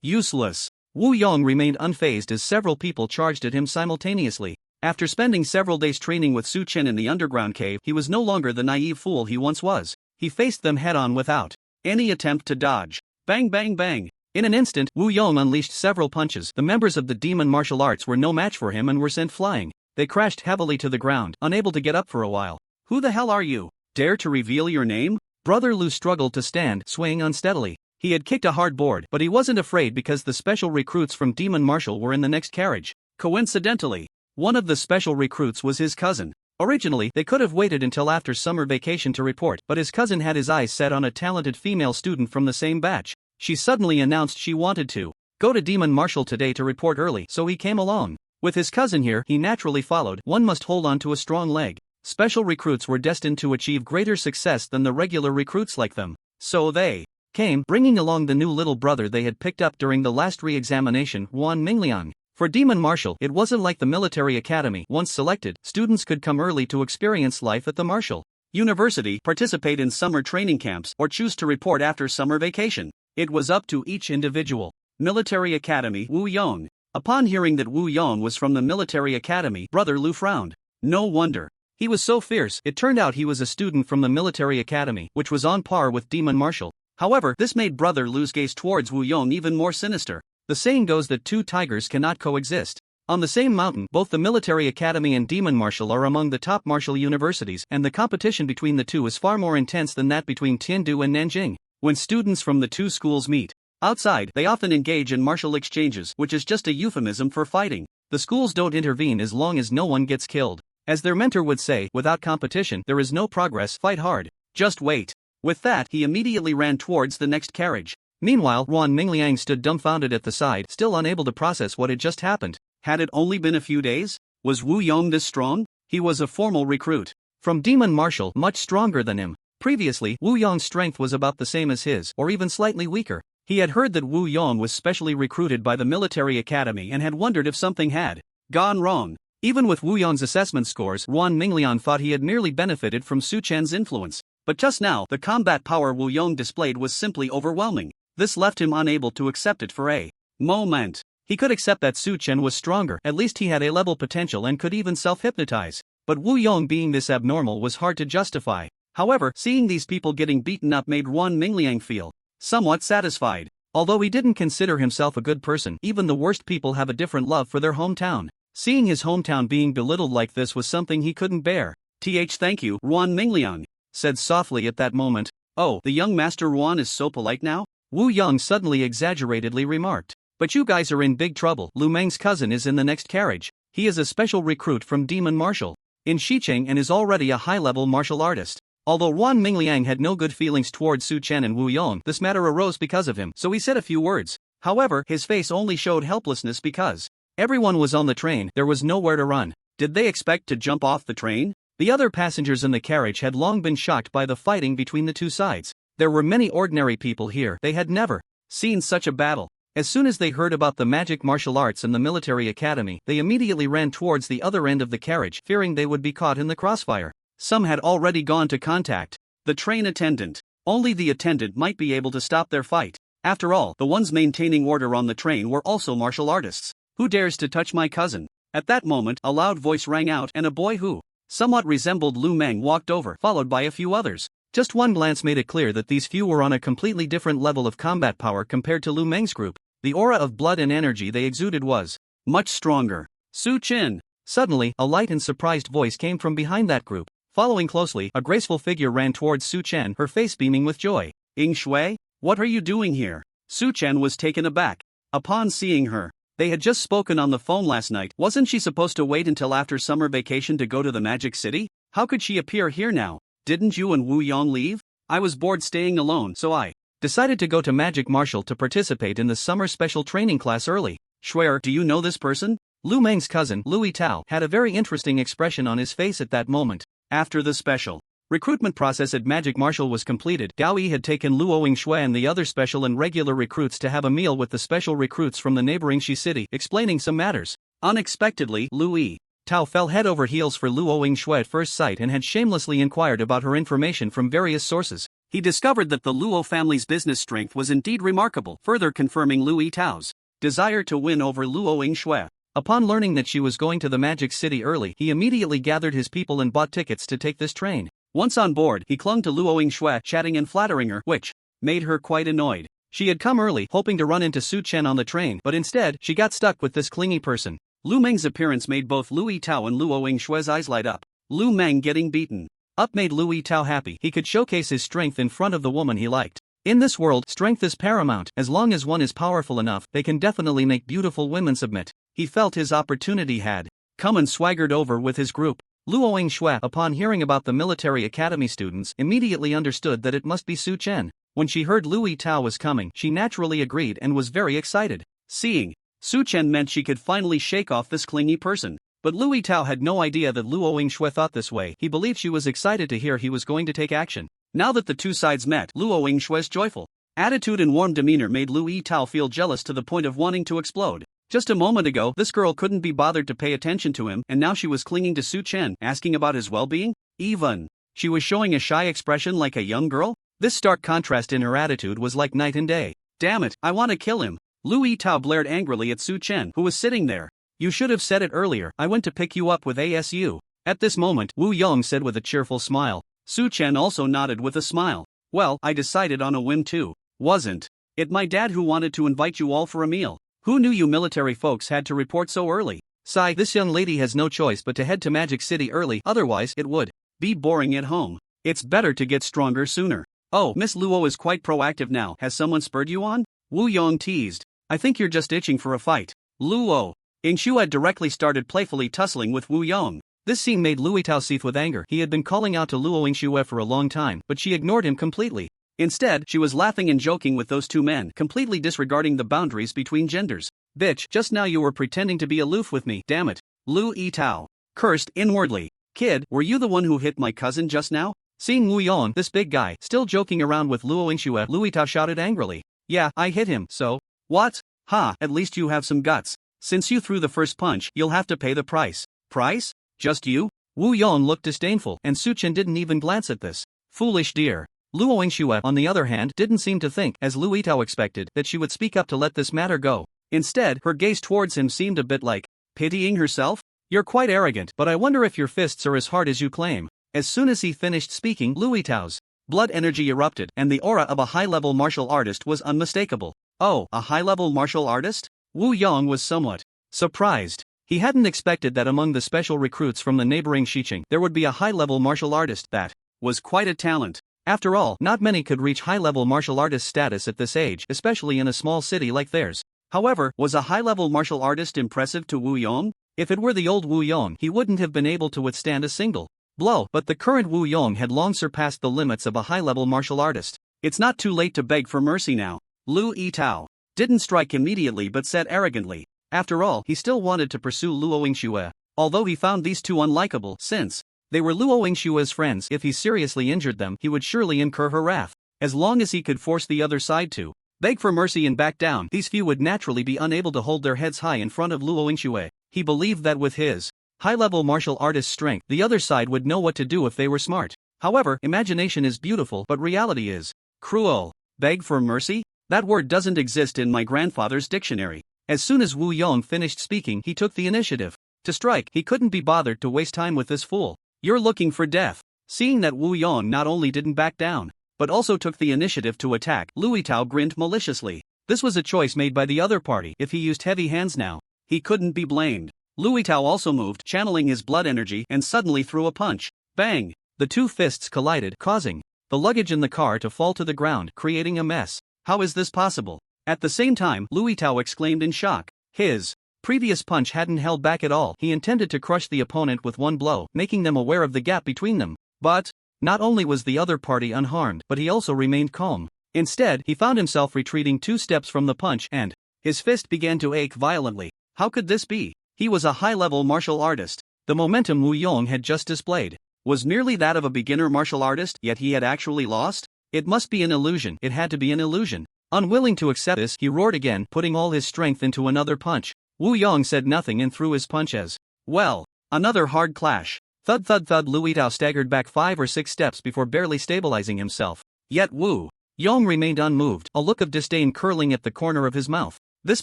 Useless. Wu Yong remained unfazed as several people charged at him simultaneously. After spending several days training with Su Chen in the underground cave, he was no longer the naive fool he once was. He faced them head-on without any attempt to dodge. Bang bang bang. In an instant, Wu Yong unleashed several punches. The members of the demon martial arts were no match for him and were sent flying. They crashed heavily to the ground, unable to get up for a while. Who the hell are you? Dare to reveal your name? Brother Lu struggled to stand, swaying unsteadily. He had kicked a hard board, but he wasn't afraid because the special recruits from Demon Martial were in the next carriage. Coincidentally, one of the special recruits was his cousin. Originally, they could have waited until after summer vacation to report, but his cousin had his eyes set on a talented female student from the same batch. She suddenly announced she wanted to go to Demon Martial today to report early, so he came along. With his cousin here, he naturally followed. One must hold on to a strong leg. Special recruits were destined to achieve greater success than the regular recruits like them. So they came, bringing along the new little brother they had picked up during the last re-examination, Ruan Mingliang. For Demon Martial, it wasn't like the military academy. Once selected, students could come early to experience life at the Martial University, participate in summer training camps, or choose to report after summer vacation. It was up to each individual. Military Academy, Wu Yong. Upon hearing that Wu Yong was from the military academy, Brother Lu frowned. No wonder. He was so fierce. It turned out he was a student from the military academy, which was on par with Demon Martial. However, this made Brother Lu's gaze towards Wu Yong even more sinister. The saying goes that two tigers cannot coexist. On the same mountain, both the military academy and Demon Martial are among the top martial universities, and the competition between the two is far more intense than that between Tiandu and Nanjing. When students from the two schools meet outside, they often engage in martial exchanges, which is just a euphemism for fighting. The schools don't intervene as long as no one gets killed. As their mentor would say, without competition, there is no progress. Fight hard. Just wait. With that, he immediately ran towards the next carriage. Meanwhile, Ruan Mingliang stood dumbfounded at the side, still unable to process what had just happened. Had it only been a few days? Was Wu Yong this strong? He was a formal recruit from Demon Marshal, much stronger than him. Previously, Wu Yong's strength was about the same as his, or even slightly weaker. He had heard that Wu Yong was specially recruited by the military academy and had wondered if something had gone wrong. Even with Wu Yong's assessment scores, Ruan Mingliang thought he had merely benefited from Su Chen's influence. But just now, the combat power Wu Yong displayed was simply overwhelming. This left him unable to accept it for a moment. He could accept that Su Chen was stronger, at least he had A-level potential and could even self-hypnotize. But Wu Yong being this abnormal was hard to justify. However, seeing these people getting beaten up made Ruan Mingliang feel somewhat satisfied. Although he didn't consider himself a good person, even the worst people have a different love for their hometown. Seeing his hometown being belittled like this was something he couldn't bear. Thank you, Ruan Mingliang said softly at that moment. Oh, the young Master Ruan is so polite now? Wu Yong suddenly exaggeratedly remarked. But you guys are in big trouble. Lu Meng's cousin is in the next carriage. He is a special recruit from Demon Marshal in Xicheng and is already a high-level martial artist. Although Ruan Mingliang had no good feelings towards Su Chen and Wu Yong, this matter arose because of him, so he said a few words. However, his face only showed helplessness because everyone was on the train, there was nowhere to run. Did they expect to jump off the train? The other passengers in the carriage had long been shocked by the fighting between the two sides. There were many ordinary people here, they had never seen such a battle. As soon as they heard about the magic martial arts and the military academy, they immediately ran towards the other end of the carriage, fearing they would be caught in the crossfire. Some had already gone to contact the train attendant. Only the attendant might be able to stop their fight. After all, the ones maintaining order on the train were also martial artists. Who dares to touch my cousin? At that moment, a loud voice rang out and a boy who somewhat resembled Lu Meng walked over, followed by a few others. Just one glance made it clear that these few were on a completely different level of combat power compared to Lu Meng's group. The aura of blood and energy they exuded was much stronger. Su Chen! Suddenly, a light and surprised voice came from behind that group. Following closely, a graceful figure ran towards Su Chen, her face beaming with joy. Ying Shui? What are you doing here? Su Chen was taken aback upon seeing her. They had just spoken on the phone last night. Wasn't she supposed to wait until after summer vacation to go to the Magic City? How could she appear here now? Didn't you and Wu Yong leave? I was bored staying alone, so I decided to go to Magic Martial to participate in the summer special training class early. Shuer, do you know this person? Lu Meng's cousin, Louis Tao, had a very interesting expression on his face at that moment. After the special recruitment process at Magic Martial was completed, Gao Yi had taken Luo Yingshui and the other special and regular recruits to have a meal with the special recruits from the neighboring Shi city, explaining some matters. Unexpectedly, Louis Tao fell head over heels for Luo Yingshui at first sight and had shamelessly inquired about her information from various sources. He discovered that the Luo family's business strength was indeed remarkable, further confirming Louis Tao's desire to win over Luo Yingshui. Upon learning that she was going to the Magic City early, he immediately gathered his people and bought tickets to take this train. Once on board, he clung to Luo Yingshui, chatting and flattering her, which made her quite annoyed. She had come early, hoping to run into Su Chen on the train, but instead, she got stuck with this clingy person. Lu Meng's appearance made both Louis Tao and Luo Yingshui's eyes light up. Lu Meng getting beaten up made Louis Tao happy. He could showcase his strength in front of the woman he liked. In this world, strength is paramount. As long as one is powerful enough, they can definitely make beautiful women submit. He felt his opportunity had come and swaggered over with his group. Luo Yingshui, upon hearing about the military academy students, immediately understood that it must be Su Chen. When she heard Louis Tao was coming, she naturally agreed and was very excited. Seeing Su Chen meant she could finally shake off this clingy person. But Louis Tao had no idea that Luo Yingshui thought this way. He believed she was excited to hear he was going to take action. Now that the two sides met, Luo Yingshui's joyful attitude and warm demeanor made Louis Tao feel jealous to the point of wanting to explode. Just a moment ago, this girl couldn't be bothered to pay attention to him, and now she was clinging to Su Chen, asking about his well-being? Even she was showing a shy expression like a young girl? This stark contrast in her attitude was like night and day. Damn it, I want to kill him. Louis Tao blared angrily at Su Chen, who was sitting there. You should have said it earlier. I went to pick you up with ASU. At this moment, Wu Yong said with a cheerful smile. Su Chen also nodded with a smile. Well, I decided on a whim too. Wasn't it my dad who wanted to invite you all for a meal? Who knew you military folks had to report so early? Sigh, this young lady has no choice but to head to Magic City early, otherwise it would be boring at home. It's better to get stronger sooner. Oh, Miss Luo is quite proactive now. Has someone spurred you on? Wu Yong teased. I think you're just itching for a fight. Luo Yingshu had directly started playfully tussling with Wu Yong. This scene made Lui Tao seethe with anger. He had been calling out to Luo Yingxue for a long time, but she ignored him completely. Instead, she was laughing and joking with those two men, completely disregarding the boundaries between genders. Bitch, just now you were pretending to be aloof with me, damn it. Lui Tao cursed inwardly. Kid, were you the one who hit my cousin just now? Seeing Wu Yong, this big guy, still joking around with Luo Yingxue, Lui Tao shouted angrily. Yeah, I hit him, so? What? Ha, at least you have some guts. Since you threw the first punch, you'll have to pay the price. Price? Just you? Wu Yong looked disdainful, and Su Chen didn't even glance at this. Foolish dear. Luo Yingxue, on the other hand, didn't seem to think, as Lui Tao expected, that she would speak up to let this matter go. Instead, her gaze towards him seemed a bit like pitying herself. You're quite arrogant, but I wonder if your fists are as hard as you claim. As soon as he finished speaking, Lui Tao's blood energy erupted, and the aura of a high-level martial artist was unmistakable. Oh, a high-level martial artist? Wu Yong was somewhat surprised. He hadn't expected that among the special recruits from the neighboring Xiqing there would be a high-level martial artist. That was quite a talent. After all, not many could reach high-level martial artist status at this age, especially in a small city like theirs. However, was a high-level martial artist impressive to Wu Yong? If it were the old Wu Yong, he wouldn't have been able to withstand a single blow, but the current Wu Yong had long surpassed the limits of a high-level martial artist. It's not too late to beg for mercy now. Lui Tao didn't strike immediately but said arrogantly. After all, he still wanted to pursue Luo Yingxue, although he found these two unlikable since they were Luo Yingxue's friends. If he seriously injured them, he would surely incur her wrath. As long as he could force the other side to beg for mercy and back down, these few would naturally be unable to hold their heads high in front of Luo Yingxue. He believed that with his high-level martial artist strength, the other side would know what to do if they were smart. However, imagination is beautiful, but reality is cruel. Beg for mercy? That word doesn't exist in my grandfather's dictionary. As soon as Wu Yong finished speaking, he took the initiative to strike. He couldn't be bothered to waste time with this fool. You're looking for death. Seeing that Wu Yong not only didn't back down, but also took the initiative to attack, Lui Tao grinned maliciously. This was a choice made by the other party. If he used heavy hands now, he couldn't be blamed. Lui Tao also moved, channeling his blood energy, and suddenly threw a punch. Bang! The two fists collided, causing the luggage in the car to fall to the ground, creating a mess. How is this possible? At the same time, Lui Tao exclaimed in shock. His previous punch hadn't held back at all. He intended to crush the opponent with one blow, making them aware of the gap between them. But not only was the other party unharmed, but he also remained calm. Instead, he found himself retreating 2 steps from the punch, and his fist began to ache violently. How could this be? He was a high-level martial artist. The momentum Wu Yong had just displayed was merely that of a beginner martial artist, yet he had actually lost? It must be an illusion. It had to be an illusion. Unwilling to accept this, he roared again, putting all his strength into another punch. Wu Yong said nothing and threw his punch as well. Another hard clash. Thud thud thud. Lui Tao staggered back 5 or 6 steps before barely stabilizing himself. Yet Wu Yong remained unmoved, a look of disdain curling at the corner of his mouth. This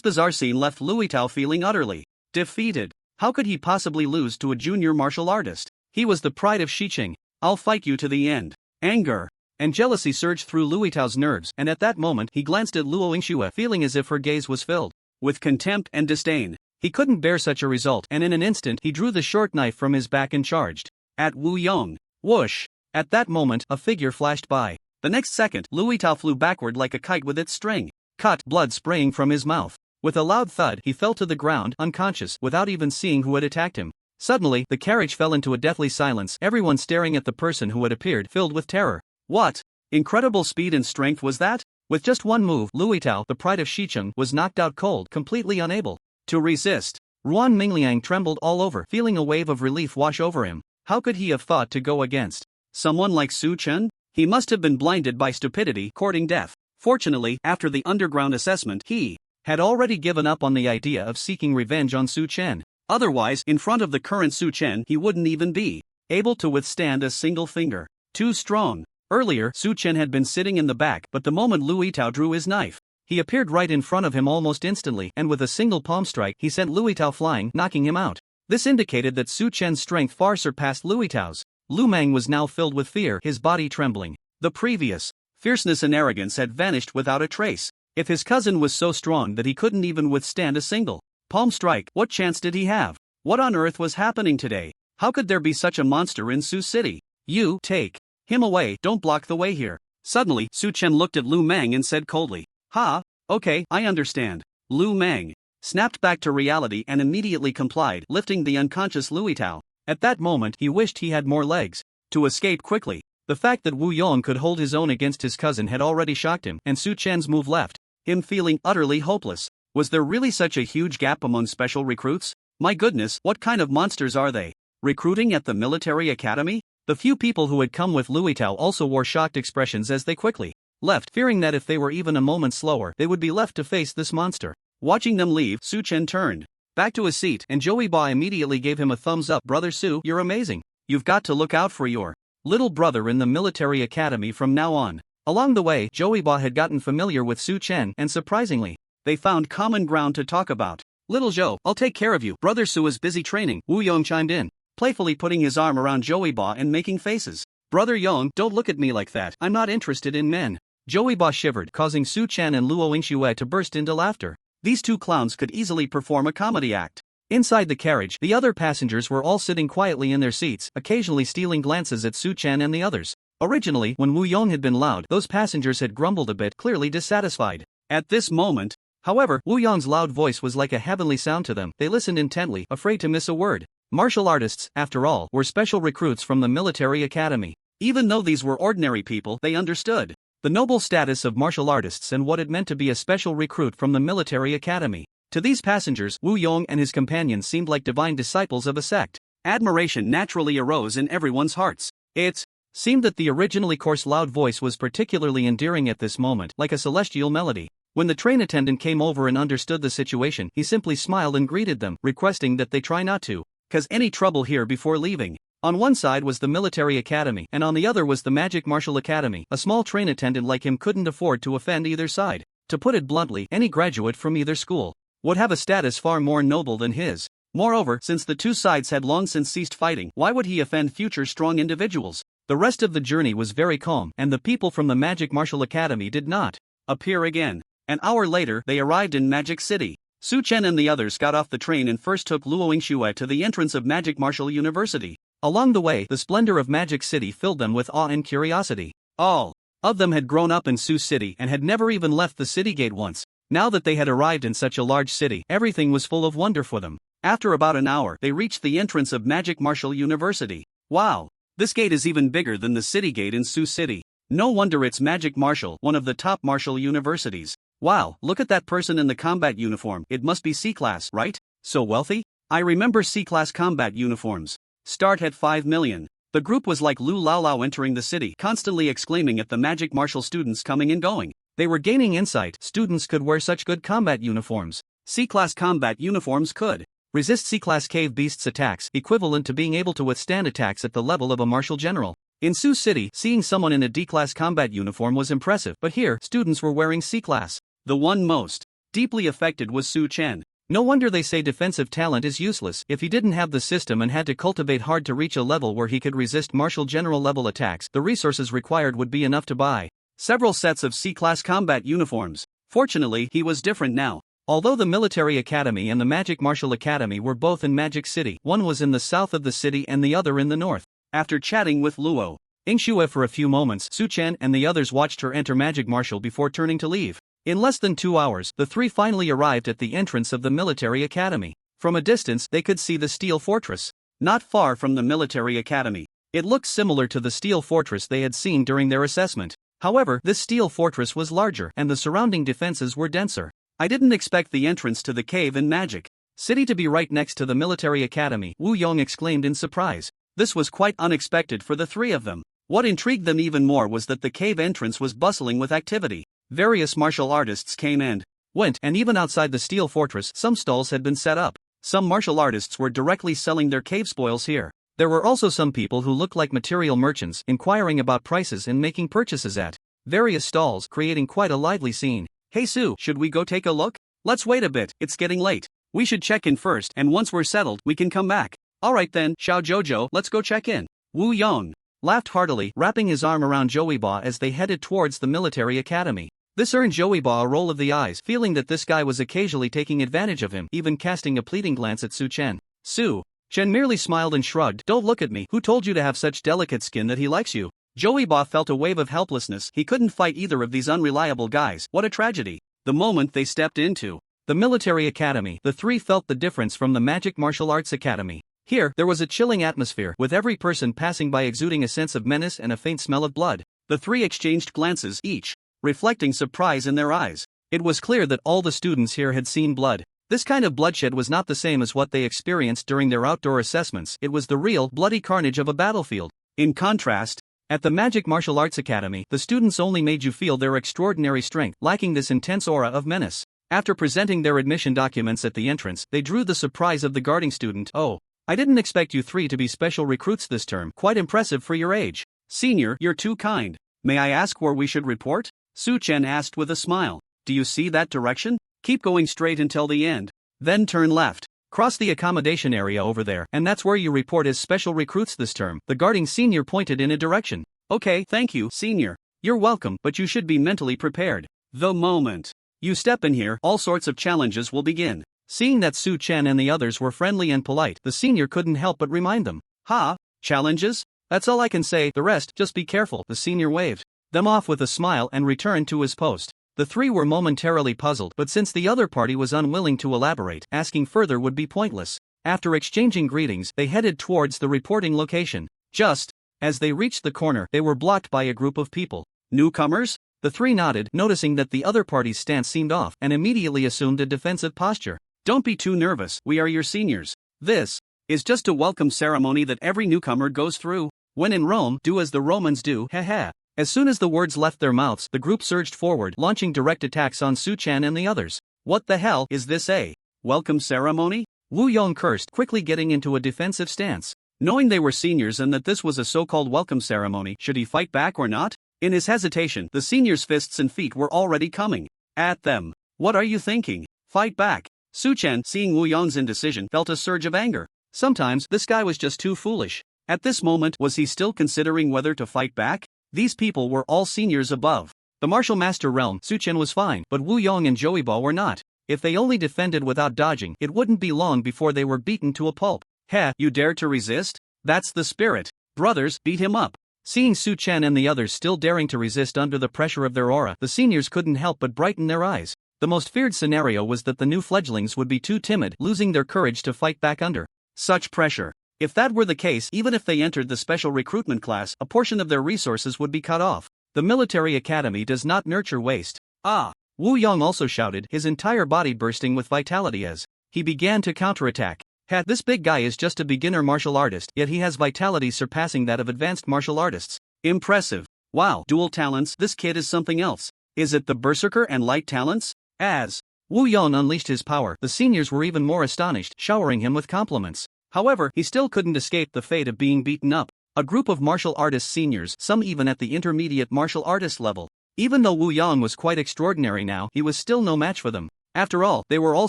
bizarre scene left Lui Tao feeling utterly defeated. How could he possibly lose to a junior martial artist? He was the pride of Xiqing. I'll fight you to the end. Anger and jealousy surged through Lui Tao's nerves, and at that moment he glanced at Luo Yingxue, feeling as if her gaze was filled with contempt and disdain. He couldn't bear such a result, and in an instant he drew the short knife from his back and charged at Wu Yong. Whoosh! At that moment, a figure flashed by. The next second, Lui Tao flew backward like a kite with its string cut, blood spraying from his mouth. With a loud thud, he fell to the ground, unconscious, without even seeing who had attacked him. Suddenly, the carriage fell into a deathly silence, everyone staring at the person who had appeared, filled with terror. What incredible speed and strength was that? With just one move, Lui Tao, the pride of Xiqing, was knocked out cold, completely unable to resist. Ruan Mingliang trembled all over, feeling a wave of relief wash over him. How could he have thought to go against someone like Su Chen? He must have been blinded by stupidity, courting death. Fortunately, after the underground assessment, he had already given up on the idea of seeking revenge on Su Chen. Otherwise, in front of the current Su Chen, he wouldn't even be able to withstand a single finger. Too strong. Earlier, Su Chen had been sitting in the back, but the moment Lui Tao drew his knife, he appeared right in front of him almost instantly, and with a single palm strike, he sent Lui Tao flying, knocking him out. This indicated that Su Chen's strength far surpassed Lui Tao's. Lu Meng was now filled with fear, his body trembling. The previous fierceness and arrogance had vanished without a trace. If his cousin was so strong that he couldn't even withstand a single palm strike, what chance did he have? What on earth was happening today? How could there be such a monster in Sioux City? You take him away, don't block the way here. Suddenly, Su Chen looked at Lu Meng and said coldly, "Ha, okay, I understand." Lu Meng snapped back to reality and immediately complied, lifting the unconscious Lui Tao. At that moment he wished he had more legs to escape quickly. The fact that Wu Yong could hold his own against his cousin had already shocked him, and Su Chen's move left him feeling utterly hopeless. Was there really such a huge gap among special recruits? My goodness, what kind of monsters are they? Recruiting at the military academy? The few people who had come with Louis Tao also wore shocked expressions as they quickly left, fearing that if they were even a moment slower they would be left to face this monster. Watching them leave, Su Chen turned back to his seat, and Joey Ba immediately gave him a thumbs up. Brother Su, you're amazing. You've got to look out for your little brother in the military academy from now on. Along the way, Joey Ba had gotten familiar with Su Chen, and surprisingly, they found common ground to talk about. Little Zhou, I'll take care of you. Brother Su is busy training, Wu Yong chimed in, playfully putting his arm around Joey Ba and making faces. Brother Yong, don't look at me like that. I'm not interested in men. Joey Ba shivered, causing Su Chen and Luo Yingxue to burst into laughter. These two clowns could easily perform a comedy act. Inside the carriage, the other passengers were all sitting quietly in their seats, occasionally stealing glances at Su Chen and the others. Originally, when Wu Yong had been loud, those passengers had grumbled a bit, clearly dissatisfied. At this moment, however, Wu Yong's loud voice was like a heavenly sound to them. They listened intently, afraid to miss a word. Martial artists, after all, were special recruits from the military academy. Even though these were ordinary people, they understood the noble status of martial artists and what it meant to be a special recruit from the military academy. To these passengers, Wu Yong and his companions seemed like divine disciples of a sect. Admiration naturally arose in everyone's hearts. It seemed that the originally coarse loud voice was particularly endearing at this moment, like a celestial melody. When the train attendant came over and understood the situation, he simply smiled and greeted them, requesting that they try not to cause any trouble here before leaving. On one side was the military academy, and on the other was the magic martial academy. A small train attendant like him couldn't afford to offend either side. To put it bluntly, any graduate from either school would have a status far more noble than his. Moreover, since the two sides had long since ceased fighting, why would he offend future strong individuals? The rest of the journey was very calm, and the people from the Magic Martial Academy did not appear again. An hour later, they arrived in Magic City. Su Chen and the others got off the train and first took Luo Yingxue to the entrance of Magic Martial University. Along the way, the splendor of Magic City filled them with awe and curiosity. All of them had grown up in Su City and had never even left the city gate once. Now that they had arrived in such a large city, everything was full of wonder for them. After about an hour, they reached the entrance of Magic Martial University. Wow! This gate is even bigger than the city gate in Su City. No wonder it's Magic Martial, one of the top martial universities. Wow, look at that person in the combat uniform. It must be C-Class, right? So wealthy? I remember C-Class combat uniforms. Start at 5 million. The group was like Lu Lao Lao entering the city, constantly exclaiming at the magic martial students coming and going. They were gaining insight. Students could wear such good combat uniforms. C-Class combat uniforms could resist C-Class cave beasts' attacks, equivalent to being able to withstand attacks at the level of a martial general. In Su City, seeing someone in a D-Class combat uniform was impressive, but here, students were wearing C-Class. The one most deeply affected was Su Chen. No wonder they say defensive talent is useless. If he didn't have the system and had to cultivate hard to reach a level where he could resist martial general level attacks, the resources required would be enough to buy several sets of C-Class combat uniforms. Fortunately, he was different now. Although the Military Academy and the Magic Martial Academy were both in Magic City, one was in the south of the city and the other in the north. After chatting with Luo Yingxue for a few moments, Su Chen and the others watched her enter Magic Martial before turning to leave. In less than 2 hours, the three finally arrived at the entrance of the Military Academy. From a distance, they could see the Steel Fortress. Not far from the Military Academy. It looked similar to the Steel Fortress they had seen during their assessment. However, this Steel Fortress was larger, and the surrounding defenses were denser. I didn't expect the entrance to the cave in Magic City to be right next to the Military Academy, Wu Yong exclaimed in surprise. This was quite unexpected for the three of them. What intrigued them even more was that the cave entrance was bustling with activity. Various martial artists came and went, and even outside the Steel Fortress, some stalls had been set up. Some martial artists were directly selling their cave spoils here. There were also some people who looked like material merchants, inquiring about prices and making purchases at various stalls, creating quite a lively scene. Hey Sue, should we go take a look? Let's wait a bit, it's getting late. We should check in first, and once we're settled, we can come back. Alright then, Xiao Jojo, let's go check in. Wu Yong laughed heartily, wrapping his arm around Joey Ba as they headed towards the Military Academy. This earned Joey Ba a roll of the eyes, feeling that this guy was occasionally taking advantage of him, even casting a pleading glance at Su Chen. Su Chen merely smiled and shrugged. Don't look at me. Who told you to have such delicate skin that he likes you? Joey Ba felt a wave of helplessness. He couldn't fight either of these unreliable guys. What a tragedy. The moment they stepped into the Military Academy, the three felt the difference from the Magic Martial Arts Academy. Here, there was a chilling atmosphere, with every person passing by exuding a sense of menace and a faint smell of blood. The three exchanged glances, each reflecting surprise in their eyes. It was clear that all the students here had seen blood. This kind of bloodshed was not the same as what they experienced during their outdoor assessments. It was the real, bloody carnage of a battlefield. In contrast, at the Magic Martial Arts Academy, the students only made you feel their extraordinary strength, lacking this intense aura of menace. After presenting their admission documents at the entrance, they drew the surprise of the guarding student. "Oh, I didn't expect you three to be special recruits this term. Quite impressive for your age. Senior, you're too kind. May I ask where we should report?" Su Chen asked with a smile. "Do you see that direction? Keep going straight until the end. Then turn left. Cross the accommodation area over there, and that's where you report as special recruits this term." The guarding senior pointed in a direction. "Okay, thank you, senior. You're welcome, but you should be mentally prepared. The moment you step in here, all sorts of challenges will begin." Seeing that Su Chen and the others were friendly and polite, the senior couldn't help but remind them. "Ha? Challenges? That's all I can say. The rest, just be careful." The senior waved them off with a smile and returned to his post. The three were momentarily puzzled, but since the other party was unwilling to elaborate, asking further would be pointless. After exchanging greetings, they headed towards the reporting location. Just as they reached the corner, they were blocked by a group of people. "Newcomers?" The three nodded, noticing that the other party's stance seemed off, and immediately assumed a defensive posture. "Don't be too nervous, we are your seniors. This is just a welcome ceremony that every newcomer goes through. When in Rome, do as the Romans do, haha." As soon as the words left their mouths, the group surged forward, launching direct attacks on Su Chen and the others. "What the hell is this, a welcome ceremony?" Wu Yong cursed, quickly getting into a defensive stance. Knowing they were seniors and that this was a so-called welcome ceremony, should he fight back or not? In his hesitation, the seniors' fists and feet were already coming at them. "What are you thinking? Fight back." Su Chen, seeing Wu Yong's indecision, felt a surge of anger. Sometimes, this guy was just too foolish. At this moment, was he still considering whether to fight back? These people were all seniors above the martial master realm. Su Chen was fine, but Wu Yong and Joey Ba were not. If they only defended without dodging, it wouldn't be long before they were beaten to a pulp. "Heh, you dare to resist? That's the spirit. Brothers, beat him up." Seeing Su Chen and the others still daring to resist under the pressure of their aura, the seniors couldn't help but brighten their eyes. The most feared scenario was that the new fledglings would be too timid, losing their courage to fight back under such pressure. If that were the case, even if they entered the special recruitment class, a portion of their resources would be cut off. The military academy does not nurture waste. "Ah!" Wu Yong also shouted, his entire body bursting with vitality as he began to counterattack. This big guy is just a beginner martial artist, yet he has vitality surpassing that of advanced martial artists. Impressive. Wow, dual talents, this kid is something else. Is it the berserker and light talents? As Wu Yong unleashed his power, the seniors were even more astonished, showering him with compliments. However, he still couldn't escape the fate of being beaten up. A group of martial artist seniors, some even at the intermediate martial artist level. Even though Wu Yong was quite extraordinary now, he was still no match for them. After all, they were all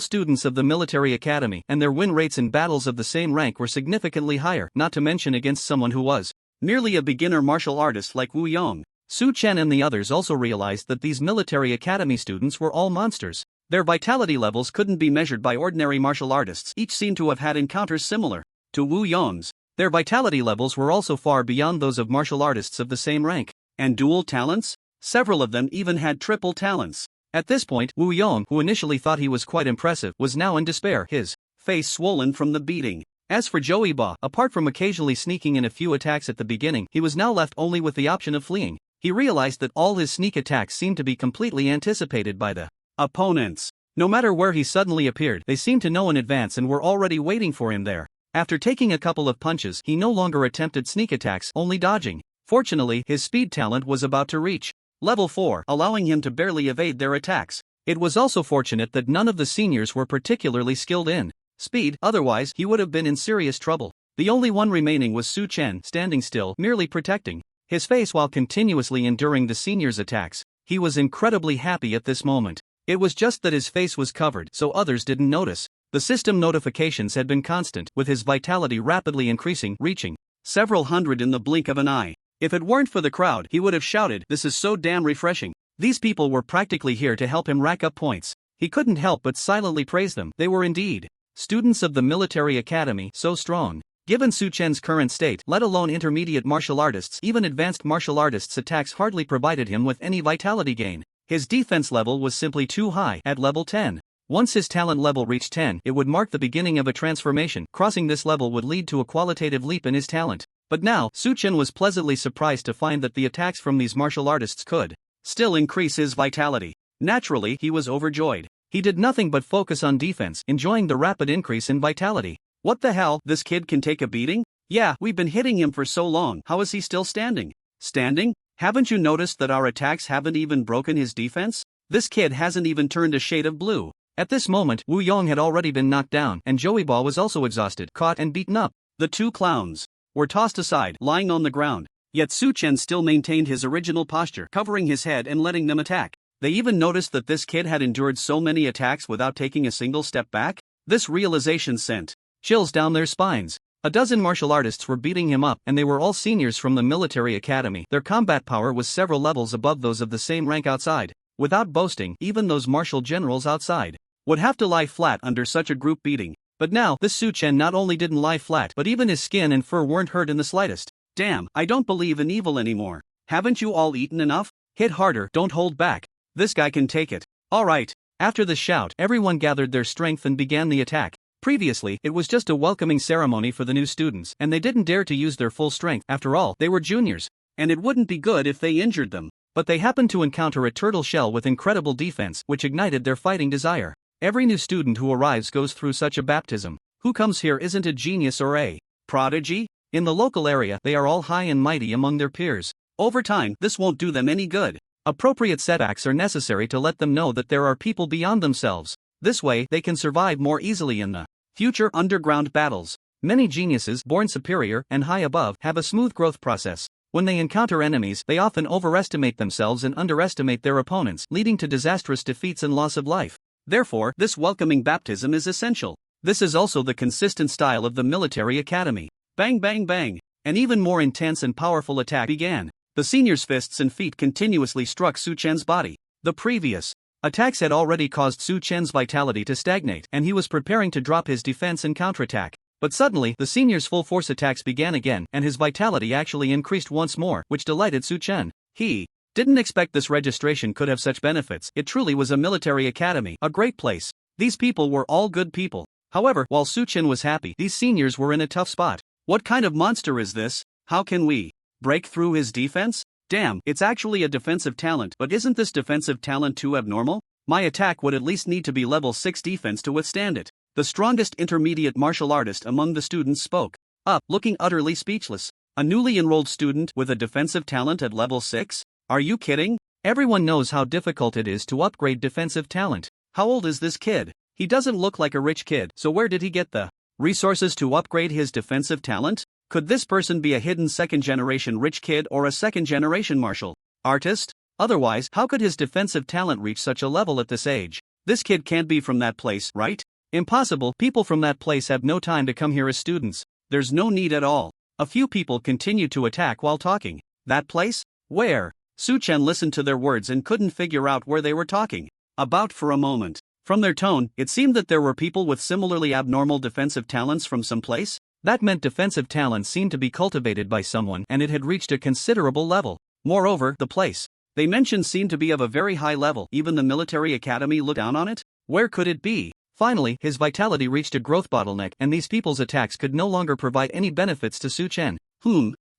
students of the military academy, and their win rates in battles of the same rank were significantly higher, not to mention against someone who was merely a beginner martial artist like Wu Yong. Su Chen and the others also realized that these military academy students were all monsters. Their vitality levels couldn't be measured by ordinary martial artists. Each seemed to have had encounters similar to Wu Yong's. Their vitality levels were also far beyond those of martial artists of the same rank. And dual talents? Several of them even had triple talents. At this point, Wu Yong, who initially thought he was quite impressive, was now in despair, his face swollen from the beating. As for Joey Ba, apart from occasionally sneaking in a few attacks at the beginning, he was now left only with the option of fleeing. He realized that all his sneak attacks seemed to be completely anticipated by the opponents. No matter where he suddenly appeared, they seemed to know in advance and were already waiting for him there. After taking a couple of punches, he no longer attempted sneak attacks, only dodging. Fortunately, his speed talent was about to reach level 4, allowing him to barely evade their attacks. It was also fortunate that none of the seniors were particularly skilled in speed, otherwise he would have been in serious trouble. The only one remaining was Su Chen, standing still, merely protecting his face while continuously enduring the seniors' attacks. He was incredibly happy at this moment. It was just that his face was covered, so others didn't notice. The system notifications had been constant, with his vitality rapidly increasing, reaching several hundred in the blink of an eye. If it weren't for the crowd, he would have shouted, "This is so damn refreshing." These people were practically here to help him rack up points. He couldn't help but silently praise them. They were indeed students of the military academy, so strong. Given Su Chen's current state, let alone intermediate martial artists, even advanced martial artists' attacks hardly provided him with any vitality gain. His defense level was simply too high, at level 10. Once his talent level reached 10, it would mark the beginning of a transformation. Crossing this level would lead to a qualitative leap in his talent. But now, Su-Chen was pleasantly surprised to find that the attacks from these martial artists could still increase his vitality. Naturally, he was overjoyed. He did nothing but focus on defense, enjoying the rapid increase in vitality. What the hell, this kid can take a beating? Yeah, we've been hitting him for so long, how is he still standing? Standing? Haven't you noticed that our attacks haven't even broken his defense? This kid hasn't even turned a shade of blue. At this moment, Wu Yong had already been knocked down, and Joey Ba was also exhausted, caught and beaten up. The two clowns were tossed aside, lying on the ground. Yet Su-Chen still maintained his original posture, covering his head and letting them attack. They even noticed that this kid had endured so many attacks without taking a single step back. This realization sent chills down their spines. A dozen martial artists were beating him up, and they were all seniors from the military academy. Their combat power was several levels above those of the same rank outside. Without boasting, even those martial generals outside would have to lie flat under such a group beating. But now, this Su-Chen not only didn't lie flat, but even his skin and fur weren't hurt in the slightest. Damn, I don't believe in evil anymore. Haven't you all eaten enough? Hit harder, don't hold back. This guy can take it. Alright. After the shout, everyone gathered their strength and began the attack. Previously, it was just a welcoming ceremony for the new students, and they didn't dare to use their full strength. After all, they were juniors, and it wouldn't be good if they injured them. But they happened to encounter a turtle shell with incredible defense, which ignited their fighting desire. Every new student who arrives goes through such a baptism. Who comes here isn't a genius or a prodigy? In the local area, they are all high and mighty among their peers. Over time, this won't do them any good. Appropriate setbacks are necessary to let them know that there are people beyond themselves. This way, they can survive more easily in the future underground battles. Many geniuses, born superior and high above, have a smooth growth process. When they encounter enemies, they often overestimate themselves and underestimate their opponents, leading to disastrous defeats and loss of life. Therefore, this welcoming baptism is essential. This is also the consistent style of the military academy. Bang bang bang. An even more intense and powerful attack began. The seniors' fists and feet continuously struck Su-Chen's body. The previous attacks had already caused Su-Chen's vitality to stagnate, and he was preparing to drop his defense and counterattack. But suddenly, the senior's full-force attacks began again, and his vitality actually increased once more, which delighted Su-Chen. He didn't expect this registration could have such benefits. It truly was a military academy, a great place. These people were all good people. However, while Su-Chen was happy, these seniors were in a tough spot. What kind of monster is this? How can we break through his defense? Damn, it's actually a defensive talent, but isn't this defensive talent too abnormal? My attack would at least need to be level 6 defense to withstand it. The strongest intermediate martial artist among the students spoke up, looking utterly speechless. A newly enrolled student with a defensive talent at level 6? Are you kidding? Everyone knows how difficult it is to upgrade defensive talent. How old is this kid? He doesn't look like a rich kid, so where did he get the resources to upgrade his defensive talent? Could this person be a hidden second-generation rich kid or a second-generation martial artist? Otherwise, how could his defensive talent reach such a level at this age? This kid can't be from that place, right? Impossible. People from that place have no time to come here as students. There's no need at all. A few people continued to attack while talking. That place? Where? Su-Chen listened to their words and couldn't figure out where they were talking about for a moment. From their tone, it seemed that there were people with similarly abnormal defensive talents from some place. That meant defensive talent seemed to be cultivated by someone, and it had reached a considerable level. Moreover, the place they mentioned seemed to be of a very high level. Even the military academy looked down on it? Where could it be? Finally, his vitality reached a growth bottleneck, and these people's attacks could no longer provide any benefits to Su-Chen.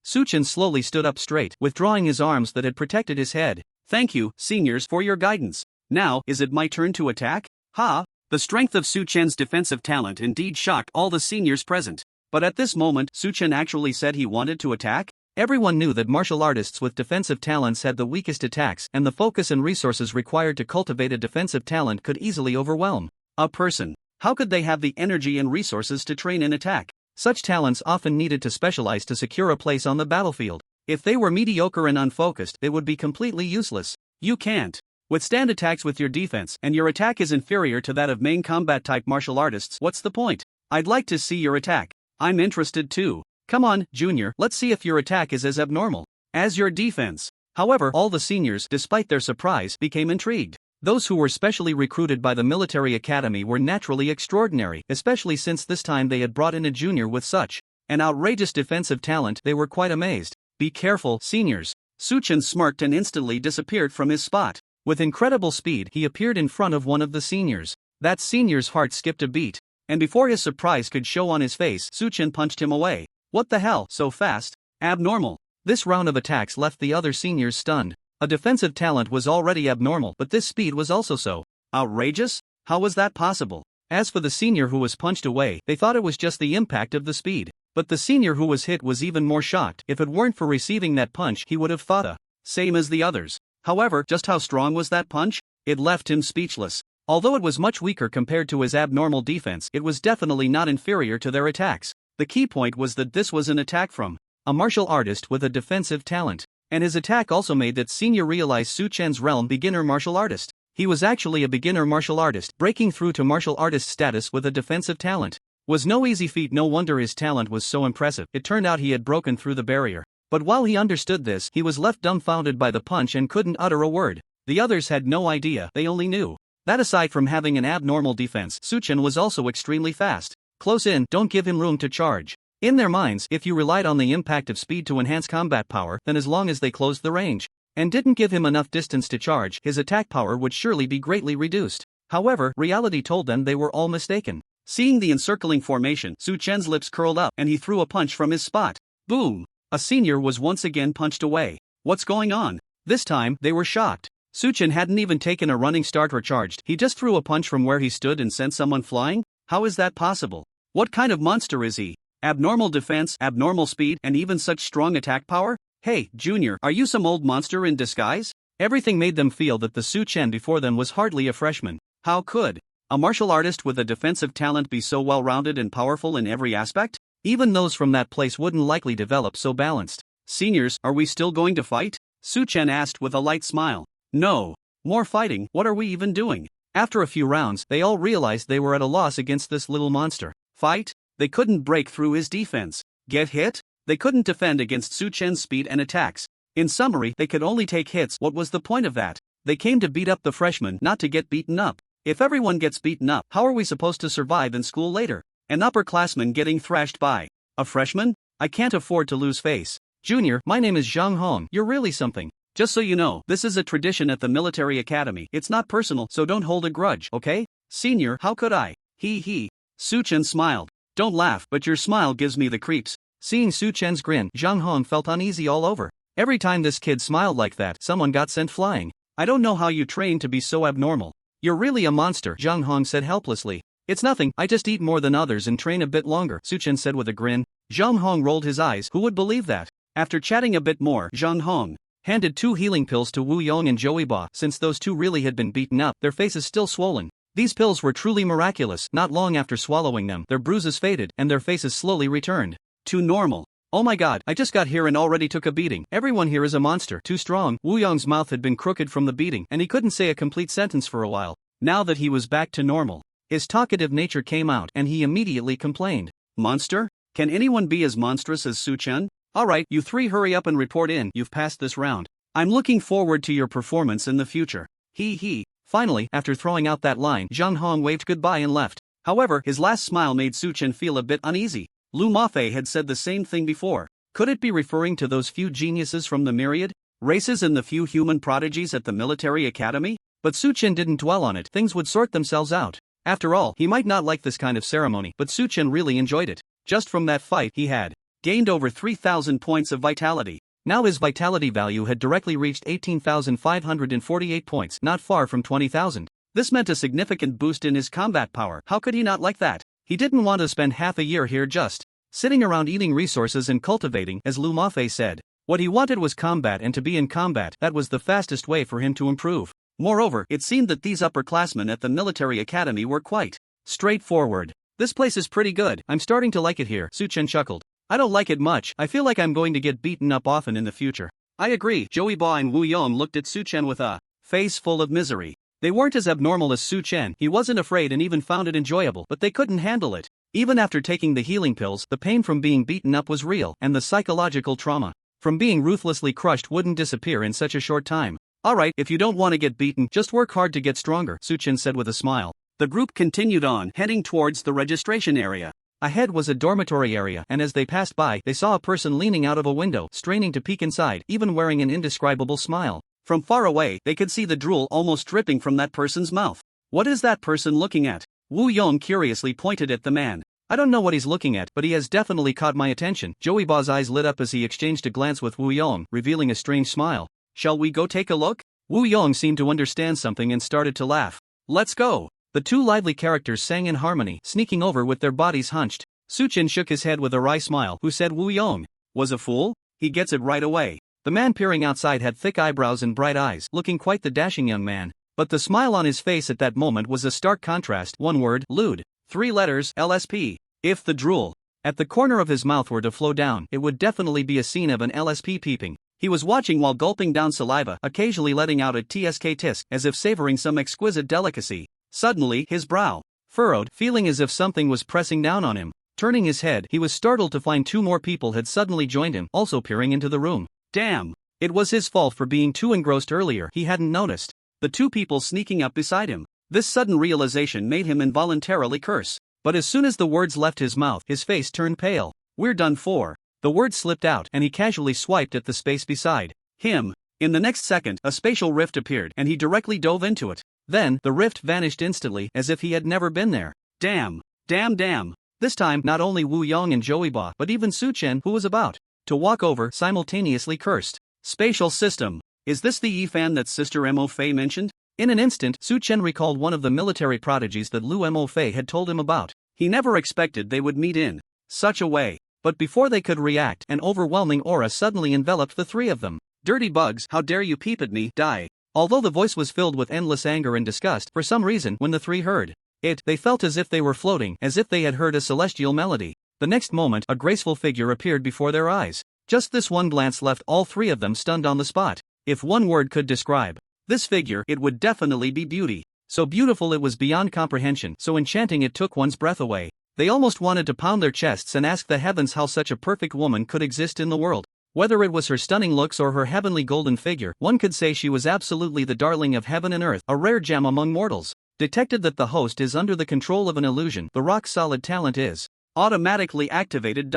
Su-Chen slowly stood up straight, withdrawing his arms that had protected his head. Thank you, seniors, for your guidance. Now, is it my turn to attack? Ha! The strength of Su-Chen's defensive talent indeed shocked all the seniors present. But at this moment, Su-Chen actually said he wanted to attack? Everyone knew that martial artists with defensive talents had the weakest attacks, and the focus and resources required to cultivate a defensive talent could easily overwhelm a person. How could they have the energy and resources to train in attack? Such talents often needed to specialize to secure a place on the battlefield. If they were mediocre and unfocused, it would be completely useless. You can't withstand attacks with your defense, and your attack is inferior to that of main combat type martial artists. What's the point? I'd like to see your attack. I'm interested too. Come on, Junior, let's see if your attack is as abnormal as your defense. However, all the seniors, despite their surprise, became intrigued. Those who were specially recruited by the military academy were naturally extraordinary, especially since this time they had brought in a junior with such an outrageous defensive talent. They were quite amazed. Be careful, seniors. Su-Chen smirked and instantly disappeared from his spot. With incredible speed, he appeared in front of one of the seniors. That senior's heart skipped a beat. And before his surprise could show on his face, Suchen punched him away. What the hell, so fast? Abnormal. This round of attacks left the other seniors stunned. A defensive talent was already abnormal, but this speed was also so outrageous? How was that possible? As for the senior who was punched away, they thought it was just the impact of the speed. But the senior who was hit was even more shocked. If it weren't for receiving that punch, he would have thought same as the others. However, just how strong was that punch? It left him speechless. Although it was much weaker compared to his abnormal defense, it was definitely not inferior to their attacks. The key point was that this was an attack from a martial artist with a defensive talent. And his attack also made that senior realize Suchen's realm beginner martial artist. He was actually a beginner martial artist, breaking through to martial artist status with a defensive talent. Was no easy feat. No wonder his talent was so impressive. It turned out he had broken through the barrier. But while he understood this, he was left dumbfounded by the punch and couldn't utter a word. The others had no idea, they only knew that aside from having an abnormal defense, Suchen was also extremely fast. Close in, don't give him room to charge. In their minds, if you relied on the impact of speed to enhance combat power, then as long as they closed the range and didn't give him enough distance to charge, his attack power would surely be greatly reduced. However, reality told them they were all mistaken. Seeing the encircling formation, Suchen's lips curled up and he threw a punch from his spot. Boom! A senior was once again punched away. What's going on? This time, they were shocked. Suchen hadn't even taken a running start or charged. He just threw a punch from where he stood and sent someone flying? How is that possible? What kind of monster is he? Abnormal defense, abnormal speed, and even such strong attack power? Hey, Junior, are you some old monster in disguise? Everything made them feel that the Suchen before them was hardly a freshman. How could a martial artist with a defensive talent be so well-rounded and powerful in every aspect? Even those from that place wouldn't likely develop so balanced. Seniors, are we still going to fight? Suchen asked with a light smile. No. More fighting, what are we even doing? After a few rounds, they all realized they were at a loss against this little monster. Fight? They couldn't break through his defense. Get hit? They couldn't defend against Suchen's speed and attacks. In summary, they could only take hits. What was the point of that? They came to beat up the freshmen, not to get beaten up. If everyone gets beaten up, how are we supposed to survive in school later? An upperclassman getting thrashed by a freshman? I can't afford to lose face. Junior, my name is Zhang Hong. You're really something. Just so you know, this is a tradition at the military academy. It's not personal, so don't hold a grudge, okay? Senior, how could I? He. Suchen smiled. Don't laugh, but your smile gives me the creeps. Seeing Suchen's grin, Zhang Hong felt uneasy all over. Every time this kid smiled like that, someone got sent flying. I don't know how you trained to be so abnormal. You're really a monster, Zhang Hong said helplessly. It's nothing, I just eat more than others and train a bit longer, Suchen said with a grin. Zhang Hong rolled his eyes. Who would believe that? After chatting a bit more, Zhang Hong handed 2 healing pills to Wu Yong and Joey Ba. Since those two really had been beaten up, their faces still swollen. These pills were truly miraculous. Not long after swallowing them, their bruises faded and their faces slowly returned to normal. Oh my god, I just got here and already took a beating. Everyone here is a monster, too strong. Wu Yong's mouth had been crooked from the beating and he couldn't say a complete sentence for a while. Now that he was back to normal, his talkative nature came out and he immediately complained. Monster? Can anyone be as monstrous as Suchen? Alright, you 3 hurry up and report in. You've passed this round. I'm looking forward to your performance in the future. He. Finally, after throwing out that line, Zhang Hong waved goodbye and left. However, his last smile made Suchen feel a bit uneasy. Lu Mafei had said the same thing before. Could it be referring to those few geniuses from the myriad races and the few human prodigies at the military academy? But Suchen didn't dwell on it. Things would sort themselves out. After all, he might not like this kind of ceremony, but Suchen really enjoyed it. Just from that fight, he had gained over 3,000 points of vitality. Now his vitality value had directly reached 18,548 points, not far from 20,000. This meant a significant boost in his combat power. How could he not like that? He didn't want to spend half a year here just sitting around eating resources and cultivating, as Lu Mafei said. What he wanted was combat, and to be in combat, that was the fastest way for him to improve. Moreover, it seemed that these upperclassmen at the military academy were quite straightforward. This place is pretty good. I'm starting to like it here, Suchen chuckled. I don't like it much. I feel like I'm going to get beaten up often in the future. I agree. Joey Ba and Wu Yong looked at Suchen with a face full of misery. They weren't as abnormal as Suchen. He wasn't afraid and even found it enjoyable, but they couldn't handle it. Even after taking the healing pills, the pain from being beaten up was real, and the psychological trauma from being ruthlessly crushed wouldn't disappear in such a short time. Alright, if you don't want to get beaten, just work hard to get stronger, Suchen said with a smile. The group continued on, heading towards the registration area. Ahead was a dormitory area, and as they passed by, they saw a person leaning out of a window, straining to peek inside, even wearing an indescribable smile. From far away, they could see the drool almost dripping from that person's mouth. What is that person looking at? Wu Yong curiously pointed at the man. I don't know what he's looking at, but he has definitely caught my attention. Joey Ba's eyes lit up as he exchanged a glance with Wu Yong, revealing a strange smile. Shall we go take a look? Wu Yong seemed to understand something and started to laugh. Let's go. The two lively characters sang in harmony, sneaking over with their bodies hunched. Suchen shook his head with a wry smile. Who said Wu Yong was a fool? He gets it right away. The man peering outside had thick eyebrows and bright eyes, looking quite the dashing young man. But the smile on his face at that moment was a stark contrast. One word, lewd. 3 letters, LSP. If the drool at the corner of his mouth were to flow down, it would definitely be a scene of an LSP peeping. He was watching while gulping down saliva, occasionally letting out a tsk tisk, as if savoring some exquisite delicacy. Suddenly, his brow furrowed, feeling as if something was pressing down on him. Turning his head, he was startled to find 2 more people had suddenly joined him, also peering into the room. Damn! It was his fault for being too engrossed earlier. He hadn't noticed the 2 people sneaking up beside him. This sudden realization made him involuntarily curse. But as soon as the words left his mouth, his face turned pale. We're done for. The words slipped out, and he casually swiped at the space beside him. In the next second, a spatial rift appeared, and he directly dove into it. Then, the rift vanished instantly, as if he had never been there. Damn. Damn. This time, not only Wu Yong and Joey Ba, but even Su Chen, who was about to walk over, simultaneously cursed. Spatial system. Is this the Yifan that Sister Mo Fei mentioned? In an instant, Su Chen recalled one of the military prodigies that Lu Mo Fei had told him about. He never expected they would meet in such a way. But before they could react, an overwhelming aura suddenly enveloped the 3 of them. Dirty bugs, how dare you peep at me, die. Although the voice was filled with endless anger and disgust, for some reason, when the 3 heard it, they felt as if they were floating, as if they had heard a celestial melody. The next moment, a graceful figure appeared before their eyes. Just this one glance left all 3 of them stunned on the spot. If one word could describe this figure, it would definitely be beauty. So beautiful it was beyond comprehension, so enchanting it took one's breath away. They almost wanted to pound their chests and ask the heavens how such a perfect woman could exist in the world. Whether it was her stunning looks or her heavenly golden figure, one could say she was absolutely the darling of heaven and earth, a rare gem among mortals. Detected that the host is under the control of an illusion, the rock-solid talent is automatically activated.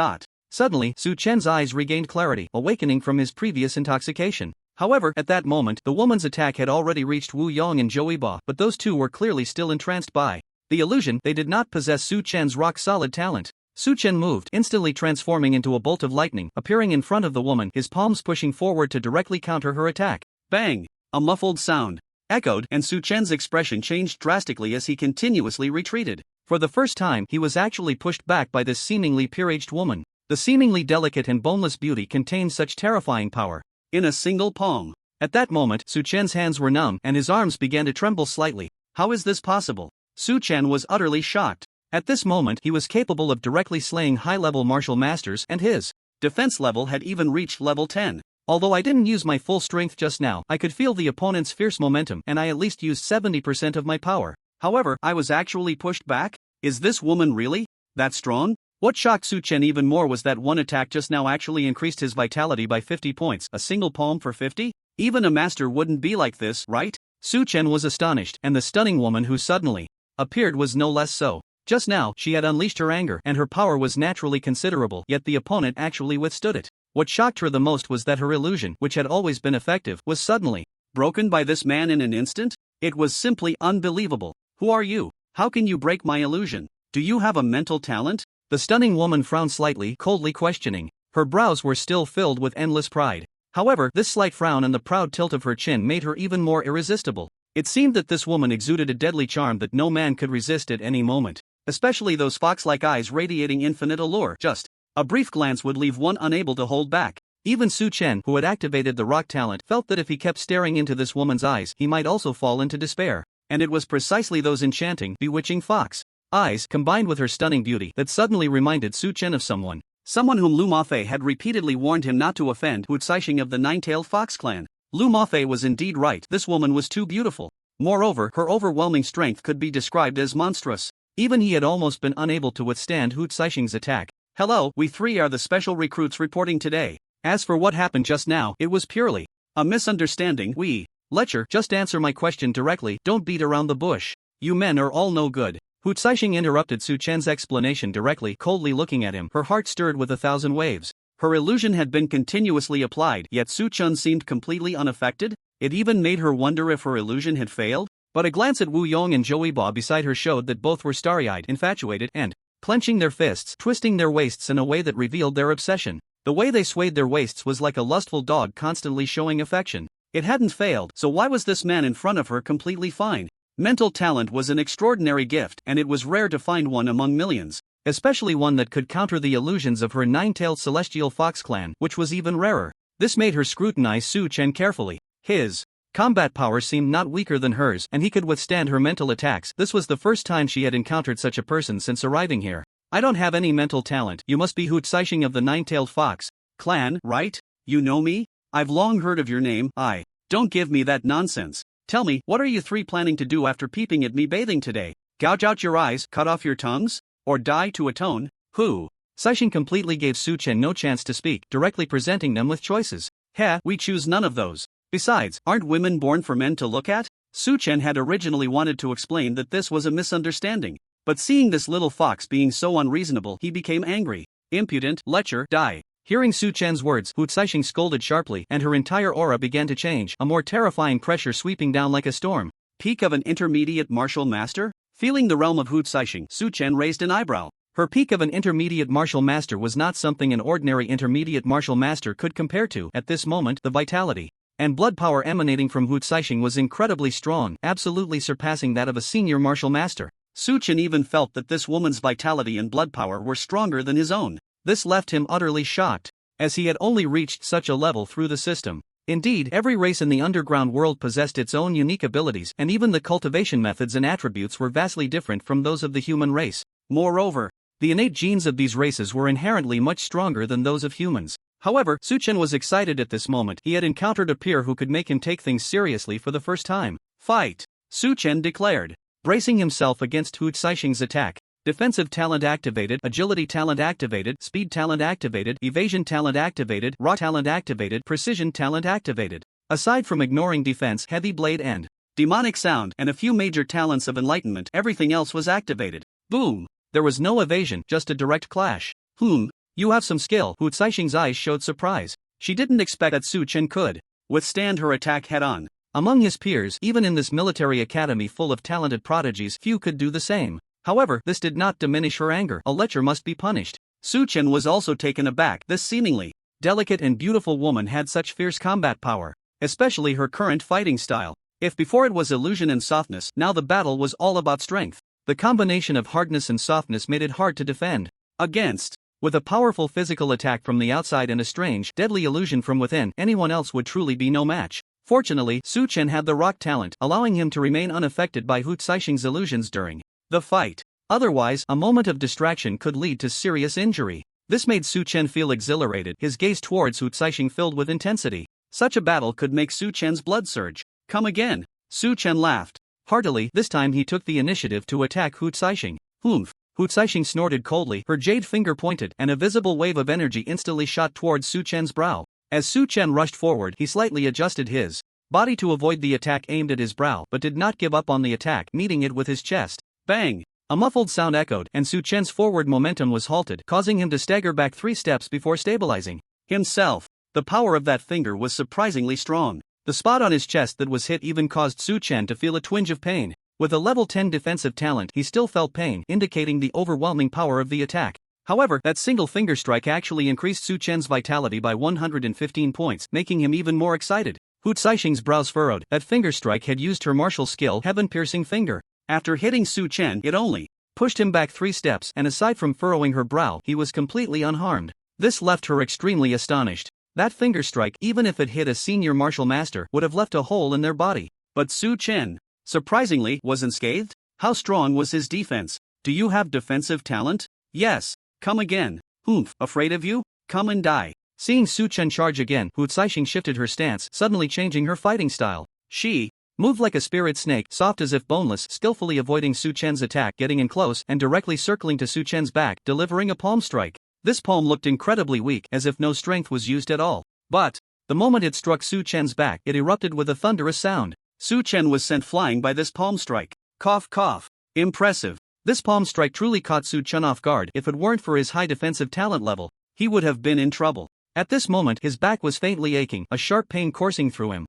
Suddenly, Su Chen's eyes regained clarity, awakening from his previous intoxication. However, at that moment, the woman's attack had already reached Wu Yong and Joey Ba, but those 2 were clearly still entranced by the illusion. They did not possess Su Chen's rock-solid talent. Su Chen moved, instantly transforming into a bolt of lightning, appearing in front of the woman, his palms pushing forward to directly counter her attack. Bang! A muffled sound echoed, and Su Chen's expression changed drastically as he continuously retreated. For the first time, he was actually pushed back by this seemingly pure-aged woman. The seemingly delicate and boneless beauty contained such terrifying power. In a single palm. At that moment, Su Chen's hands were numb, and his arms began to tremble slightly. How is this possible? Su Chen was utterly shocked. At this moment, he was capable of directly slaying high-level martial masters, and his defense level had even reached level 10. Although I didn't use my full strength just now, I could feel the opponent's fierce momentum, and I at least used 70% of my power. However, I was actually pushed back? Is this woman really that strong? What shocked Su Chen even more was that one attack just now actually increased his vitality by 50 points, a single palm for 50? Even a master wouldn't be like this, right? Su Chen was astonished, and the stunning woman who suddenly appeared was no less so. Just now, she had unleashed her anger, and her power was naturally considerable, yet the opponent actually withstood it. What shocked her the most was that her illusion, which had always been effective, was suddenly broken by this man in an instant? It was simply unbelievable. Who are you? How can you break my illusion? Do you have a mental talent? The stunning woman frowned slightly, coldly questioning. Her brows were still filled with endless pride. However, this slight frown and the proud tilt of her chin made her even more irresistible. It seemed that this woman exuded a deadly charm that no man could resist at any moment. Especially those fox-like eyes radiating infinite allure. Just a brief glance would leave one unable to hold back. Even Su Chen, who had activated the rock talent, felt that if he kept staring into this woman's eyes, he might also fall into despair. And it was precisely those enchanting, bewitching fox eyes, combined with her stunning beauty, that suddenly reminded Su Chen of someone whom Lu Mafei had repeatedly warned him not to offend, Hu Caixing of the Nine-Tailed Fox clan. Lu Mafei was indeed right, this woman was too beautiful. Moreover, her overwhelming strength could be described as monstrous. Even he had almost been unable to withstand Hu Caixing's attack. Hello, we 3 are the special recruits reporting today. As for what happened just now, it was purely a misunderstanding. Letcher, just answer my question directly, don't beat around the bush. You men are all no good. Hu Caixing interrupted Su Chen's explanation directly, coldly looking at him, her heart stirred with 1,000 waves. Her illusion had been continuously applied, yet Su Chen seemed completely unaffected. It even made her wonder if her illusion had failed. But a glance at Wu Yong and Joey Ba beside her showed that both were starry-eyed, infatuated, and clenching their fists, twisting their waists in a way that revealed their obsession. The way they swayed their waists was like a lustful dog constantly showing affection. It hadn't failed, so why was this man in front of her completely fine? Mental talent was an extraordinary gift, and it was rare to find one among millions, especially one that could counter the illusions of her nine-tailed celestial fox clan, which was even rarer. This made her scrutinize Su Chen carefully. His combat power seemed not weaker than hers, and he could withstand her mental attacks. This was the first time she had encountered such a person since arriving here. I don't have any mental talent. You must be Hu Caixing of the nine-tailed fox clan, right? You know me? I've long heard of your name. Don't give me that nonsense. Tell me, what are you three planning to do after peeping at me bathing today? Gouge out your eyes, cut off your tongues? Or die to atone? Hu Caixing completely gave Su Chen no chance to speak, directly presenting them with choices. We choose none of those. Besides, aren't women born for men to look at? Su Chen had originally wanted to explain that this was a misunderstanding. But seeing this little fox being so unreasonable, he became angry. Impudent, lecher, die. Hearing Su Chen's words, Hu Caixing scolded sharply, and her entire aura began to change, a more terrifying pressure sweeping down like a storm. Peak of an intermediate martial master? Feeling the realm of Hu Caixing, Su Chen raised an eyebrow. Her peak of an intermediate martial master was not something an ordinary intermediate martial master could compare to. At this moment, the vitality and blood power emanating from Hu Caixing was incredibly strong, absolutely surpassing that of a senior martial master. Su Chen even felt that this woman's vitality and blood power were stronger than his own. This left him utterly shocked, as he had only reached such a level through the system. Indeed, every race in the underground world possessed its own unique abilities, and even the cultivation methods and attributes were vastly different from those of the human race. Moreover, the innate genes of these races were inherently much stronger than those of humans. However, Su Chen was excited at this moment. He had encountered a peer who could make him take things seriously for the first time. Fight! Su Chen declared, bracing himself against Hu Caixing's attack. Defensive talent activated, agility talent activated, speed talent activated, evasion talent activated, raw talent activated, precision talent activated. Aside from ignoring defense, heavy blade and demonic sound, and a few major talents of enlightenment, everything else was activated. Boom! There was no evasion, just a direct clash. You have some skill. Hu Caixing's eyes showed surprise. She didn't expect that Su Chen could withstand her attack head-on. Among his peers, even in this military academy full of talented prodigies, few could do the same. However, this did not diminish her anger. A lecher must be punished. Su Chen was also taken aback. This seemingly delicate and beautiful woman had such fierce combat power, especially her current fighting style. If before it was illusion and softness, now the battle was all about strength. The combination of hardness and softness made it hard to defend against. With a powerful physical attack from the outside and a strange, deadly illusion from within, anyone else would truly be no match. Fortunately, Su Chen had the rock talent, allowing him to remain unaffected by Hu Caixing's illusions during the fight. Otherwise, a moment of distraction could lead to serious injury. This made Su Chen feel exhilarated, his gaze towards Hu Caixing filled with intensity. Such a battle could make Su Chen's blood surge. Come again. Su Chen laughed heartily. This time he took the initiative to attack Hu Caixing. Hu Caixing snorted coldly, her jade finger pointed, and a visible wave of energy instantly shot towards Su Chen's brow. As Su Chen rushed forward, he slightly adjusted his body to avoid the attack aimed at his brow, but did not give up on the attack, meeting it with his chest. Bang! A muffled sound echoed, and Su Chen's forward momentum was halted, causing him to stagger back 3 steps before stabilizing himself. The power of that finger was surprisingly strong. The spot on his chest that was hit even caused Su Chen to feel a twinge of pain. With a level 10 defensive talent, he still felt pain, indicating the overwhelming power of the attack. However, that single finger strike actually increased Su Chen's vitality by 115 points, making him even more excited. Hu Caixing's brows furrowed. That finger strike had used her martial skill, heaven-piercing finger. After hitting Su Chen, it only pushed him back 3 steps, and aside from furrowing her brow, he was completely unharmed. This left her extremely astonished. That finger strike, even if it hit a senior martial master, would have left a hole in their body. But Su Chen, surprisingly, wasn't scathed. How strong was his defense? Do you have defensive talent? Yes. Come again. Afraid of you? Come and die. Seeing Su Chen charge again, Hu Caixing shifted her stance, suddenly changing her fighting style. She moved like a spirit snake, soft as if boneless, skillfully avoiding Su Chen's attack, getting in close, and directly circling to Su Chen's back, delivering a palm strike. This palm looked incredibly weak, as if no strength was used at all. But the moment it struck Su Chen's back, it erupted with a thunderous sound. Su Chen was sent flying by this palm strike. Cough cough. Impressive. This palm strike truly caught Su Chen off guard. If it weren't for his high defensive talent level, he would have been in trouble. At this moment, his back was faintly aching, a sharp pain coursing through him.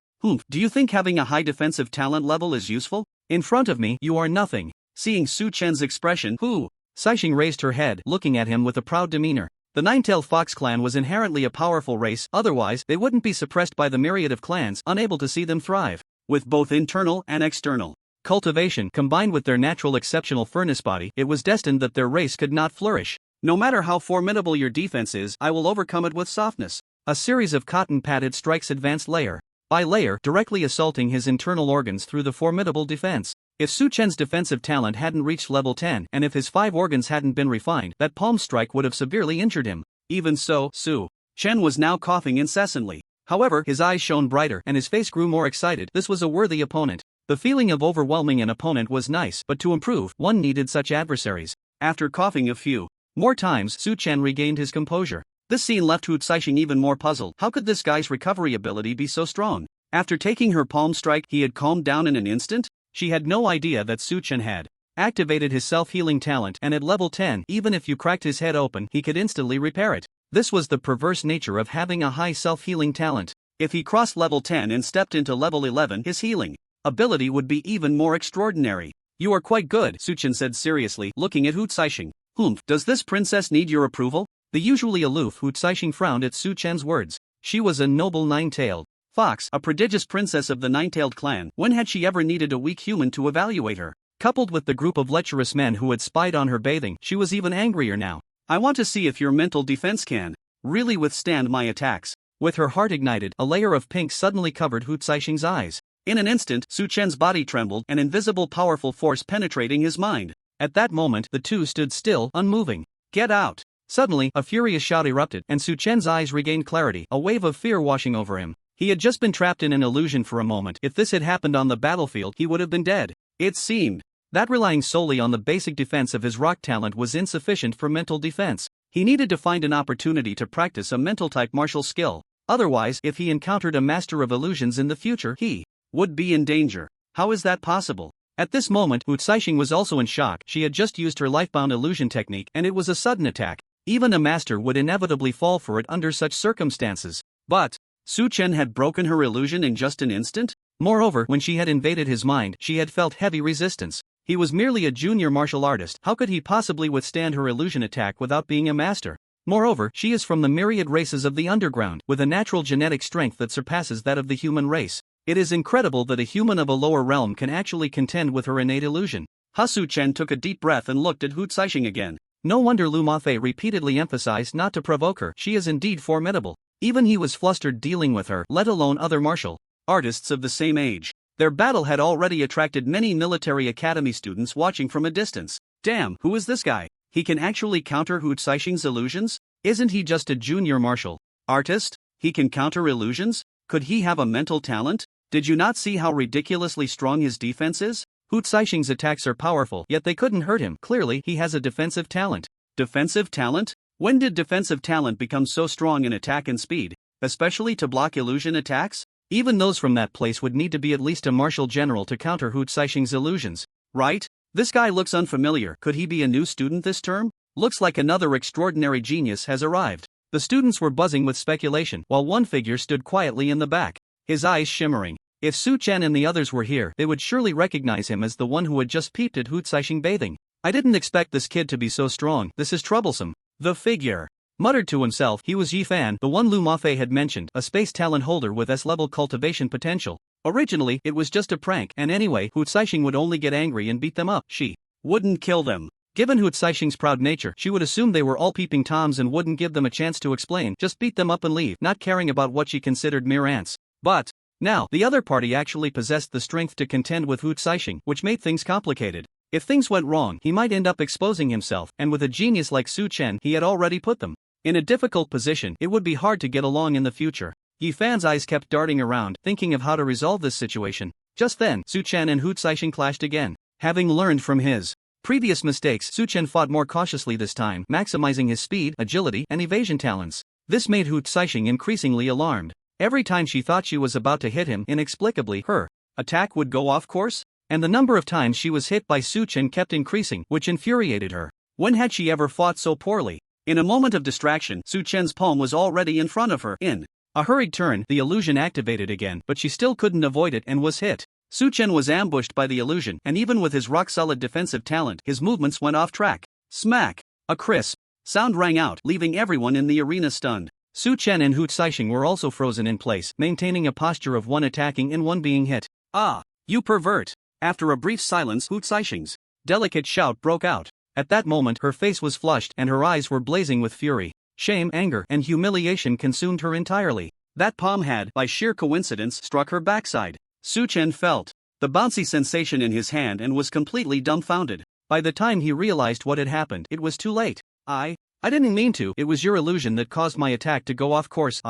Do you think having a high defensive talent level is useful? In front of me, you are nothing. Seeing Su Chen's expression, Hu Saixing raised her head, looking at him with a proud demeanor. The Nine-Tailed Fox clan was inherently a powerful race, otherwise they wouldn't be suppressed by the myriad of clans unable to see them thrive. With both internal and external cultivation combined with their natural exceptional furnace body, it was destined that their race could not flourish. No matter how formidable your defense is, I will overcome it with softness. A series of cotton-padded strikes advanced layer by layer, directly assaulting his internal organs through the formidable defense. If Su Chen's defensive talent hadn't reached level 10 and if his 5 organs hadn't been refined, that palm strike would have severely injured him. Even so, Su Chen was now coughing incessantly. However, his eyes shone brighter and his face grew more excited. This was a worthy opponent. The feeling of overwhelming an opponent was nice, but to improve, one needed such adversaries. After coughing a few more times, Su Chen regained his composure. This scene left Hu Saixing even more puzzled. How could this guy's recovery ability be so strong? After taking her palm strike, he had calmed down in an instant? She had no idea that Su Chen had activated his self-healing talent, and at level 10, even if you cracked his head open, he could instantly repair it. This was the perverse nature of having a high self-healing talent. If he crossed level 10 and stepped into level 11, his healing ability would be even more extraordinary. You are quite good, Su Chen said seriously, looking at Hu Saixing. Does this princess need your approval? The usually aloof Hu Saixing frowned at Su Chen's words. She was a noble nine-tailed fox, a prodigious princess of the nine-tailed clan. When had she ever needed a weak human to evaluate her? Coupled with the group of lecherous men who had spied on her bathing, she was even angrier now. I want to see if your mental defense can really withstand my attacks. With her heart ignited, a layer of pink suddenly covered Hu Saixing's eyes. In an instant, Su Chen's body trembled, an invisible powerful force penetrating his mind. At that moment, the two stood still, unmoving. Get out! Suddenly, a furious shout erupted, and Su Chen's eyes regained clarity, a wave of fear washing over him. He had just been trapped in an illusion for a moment. If this had happened on the battlefield, he would have been dead. It seemed that relying solely on the basic defense of his rock talent was insufficient for mental defense. He needed to find an opportunity to practice a mental-type martial skill. Otherwise, if he encountered a master of illusions in the future, he would be in danger. How is that possible? At this moment, Hu Saixing was also in shock. She had just used her lifebound illusion technique, and it was a sudden attack. Even a master would inevitably fall for it under such circumstances. But Su Chen had broken her illusion in just an instant? Moreover, when she had invaded his mind, she had felt heavy resistance. He was merely a junior martial artist. How could he possibly withstand her illusion attack without being a master? Moreover, she is from the myriad races of the underground, with a natural genetic strength that surpasses that of the human race. It is incredible that a human of a lower realm can actually contend with her innate illusion. Su Chen took a deep breath and looked at Hu Saixing again. No wonder Lu Mafei repeatedly emphasized not to provoke her. She is indeed formidable. Even he was flustered dealing with her, let alone other martial artists of the same age. Their battle had already attracted many military academy students watching from a distance. Damn, who is this guy? He can actually counter Hu Saixing's illusions? Isn't he just a junior martial artist? He can counter illusions? Could he have a mental talent? Did you not see how ridiculously strong his defense is? Hu Saixing's attacks are powerful, yet they couldn't hurt him. Clearly, he has a defensive talent. Defensive talent? When did defensive talent become so strong in attack and speed, especially to block illusion attacks? Even those from that place would need to be at least a martial general to counter Hu Saixing's illusions. Right? This guy looks unfamiliar. Could he be a new student this term? Looks like another extraordinary genius has arrived. The students were buzzing with speculation, while one figure stood quietly in the back, his eyes shimmering. If Su Chen and the others were here, they would surely recognize him as the one who had just peeped at Hu Saixing bathing. I didn't expect this kid to be so strong. This is troublesome. The figure muttered to himself. He was Yi Fan, the one Lu Mafei had mentioned, a space talent holder with S-level cultivation potential. Originally, it was just a prank, and anyway, Hu Saixing would only get angry and beat them up. She wouldn't kill them. Given Hu Saixing's proud nature, she would assume they were all peeping toms and wouldn't give them a chance to explain, just beat them up and leave, not caring about what she considered mere ants. But now, the other party actually possessed the strength to contend with Hu Saixing, which made things complicated. If things went wrong, he might end up exposing himself, and with a genius like Su Chen, he had already put them in a difficult position. It would be hard to get along in the future. Yi Fan's eyes kept darting around, thinking of how to resolve this situation. Just then, Su Chen and Hu Saixing clashed again. Having learned from his previous mistakes, Su Chen fought more cautiously this time, maximizing his speed, agility, and evasion talents. This made Hu Saixing increasingly alarmed. Every time she thought she was about to hit him, inexplicably, her attack would go off course, and the number of times she was hit by Su Chen kept increasing, which infuriated her. When had she ever fought so poorly? In a moment of distraction, Su Chen's palm was already in front of her. In a hurried turn, the illusion activated again, but she still couldn't avoid it and was hit. Su Chen was ambushed by the illusion, and even with his rock-solid defensive talent, his movements went off track. Smack! A crisp sound rang out, leaving everyone in the arena stunned. Su Chen and Hu Caixing were also frozen in place, maintaining a posture of one attacking and one being hit. Ah! You pervert! After a brief silence, Hu Caixing's delicate shout broke out. At that moment, her face was flushed and her eyes were blazing with fury. Shame, anger, and humiliation consumed her entirely. That palm had, by sheer coincidence, struck her backside. Su Chen felt the bouncy sensation in his hand and was completely dumbfounded. By the time he realized what had happened, it was too late. I didn't mean to. It was your illusion that caused my attack to go off course.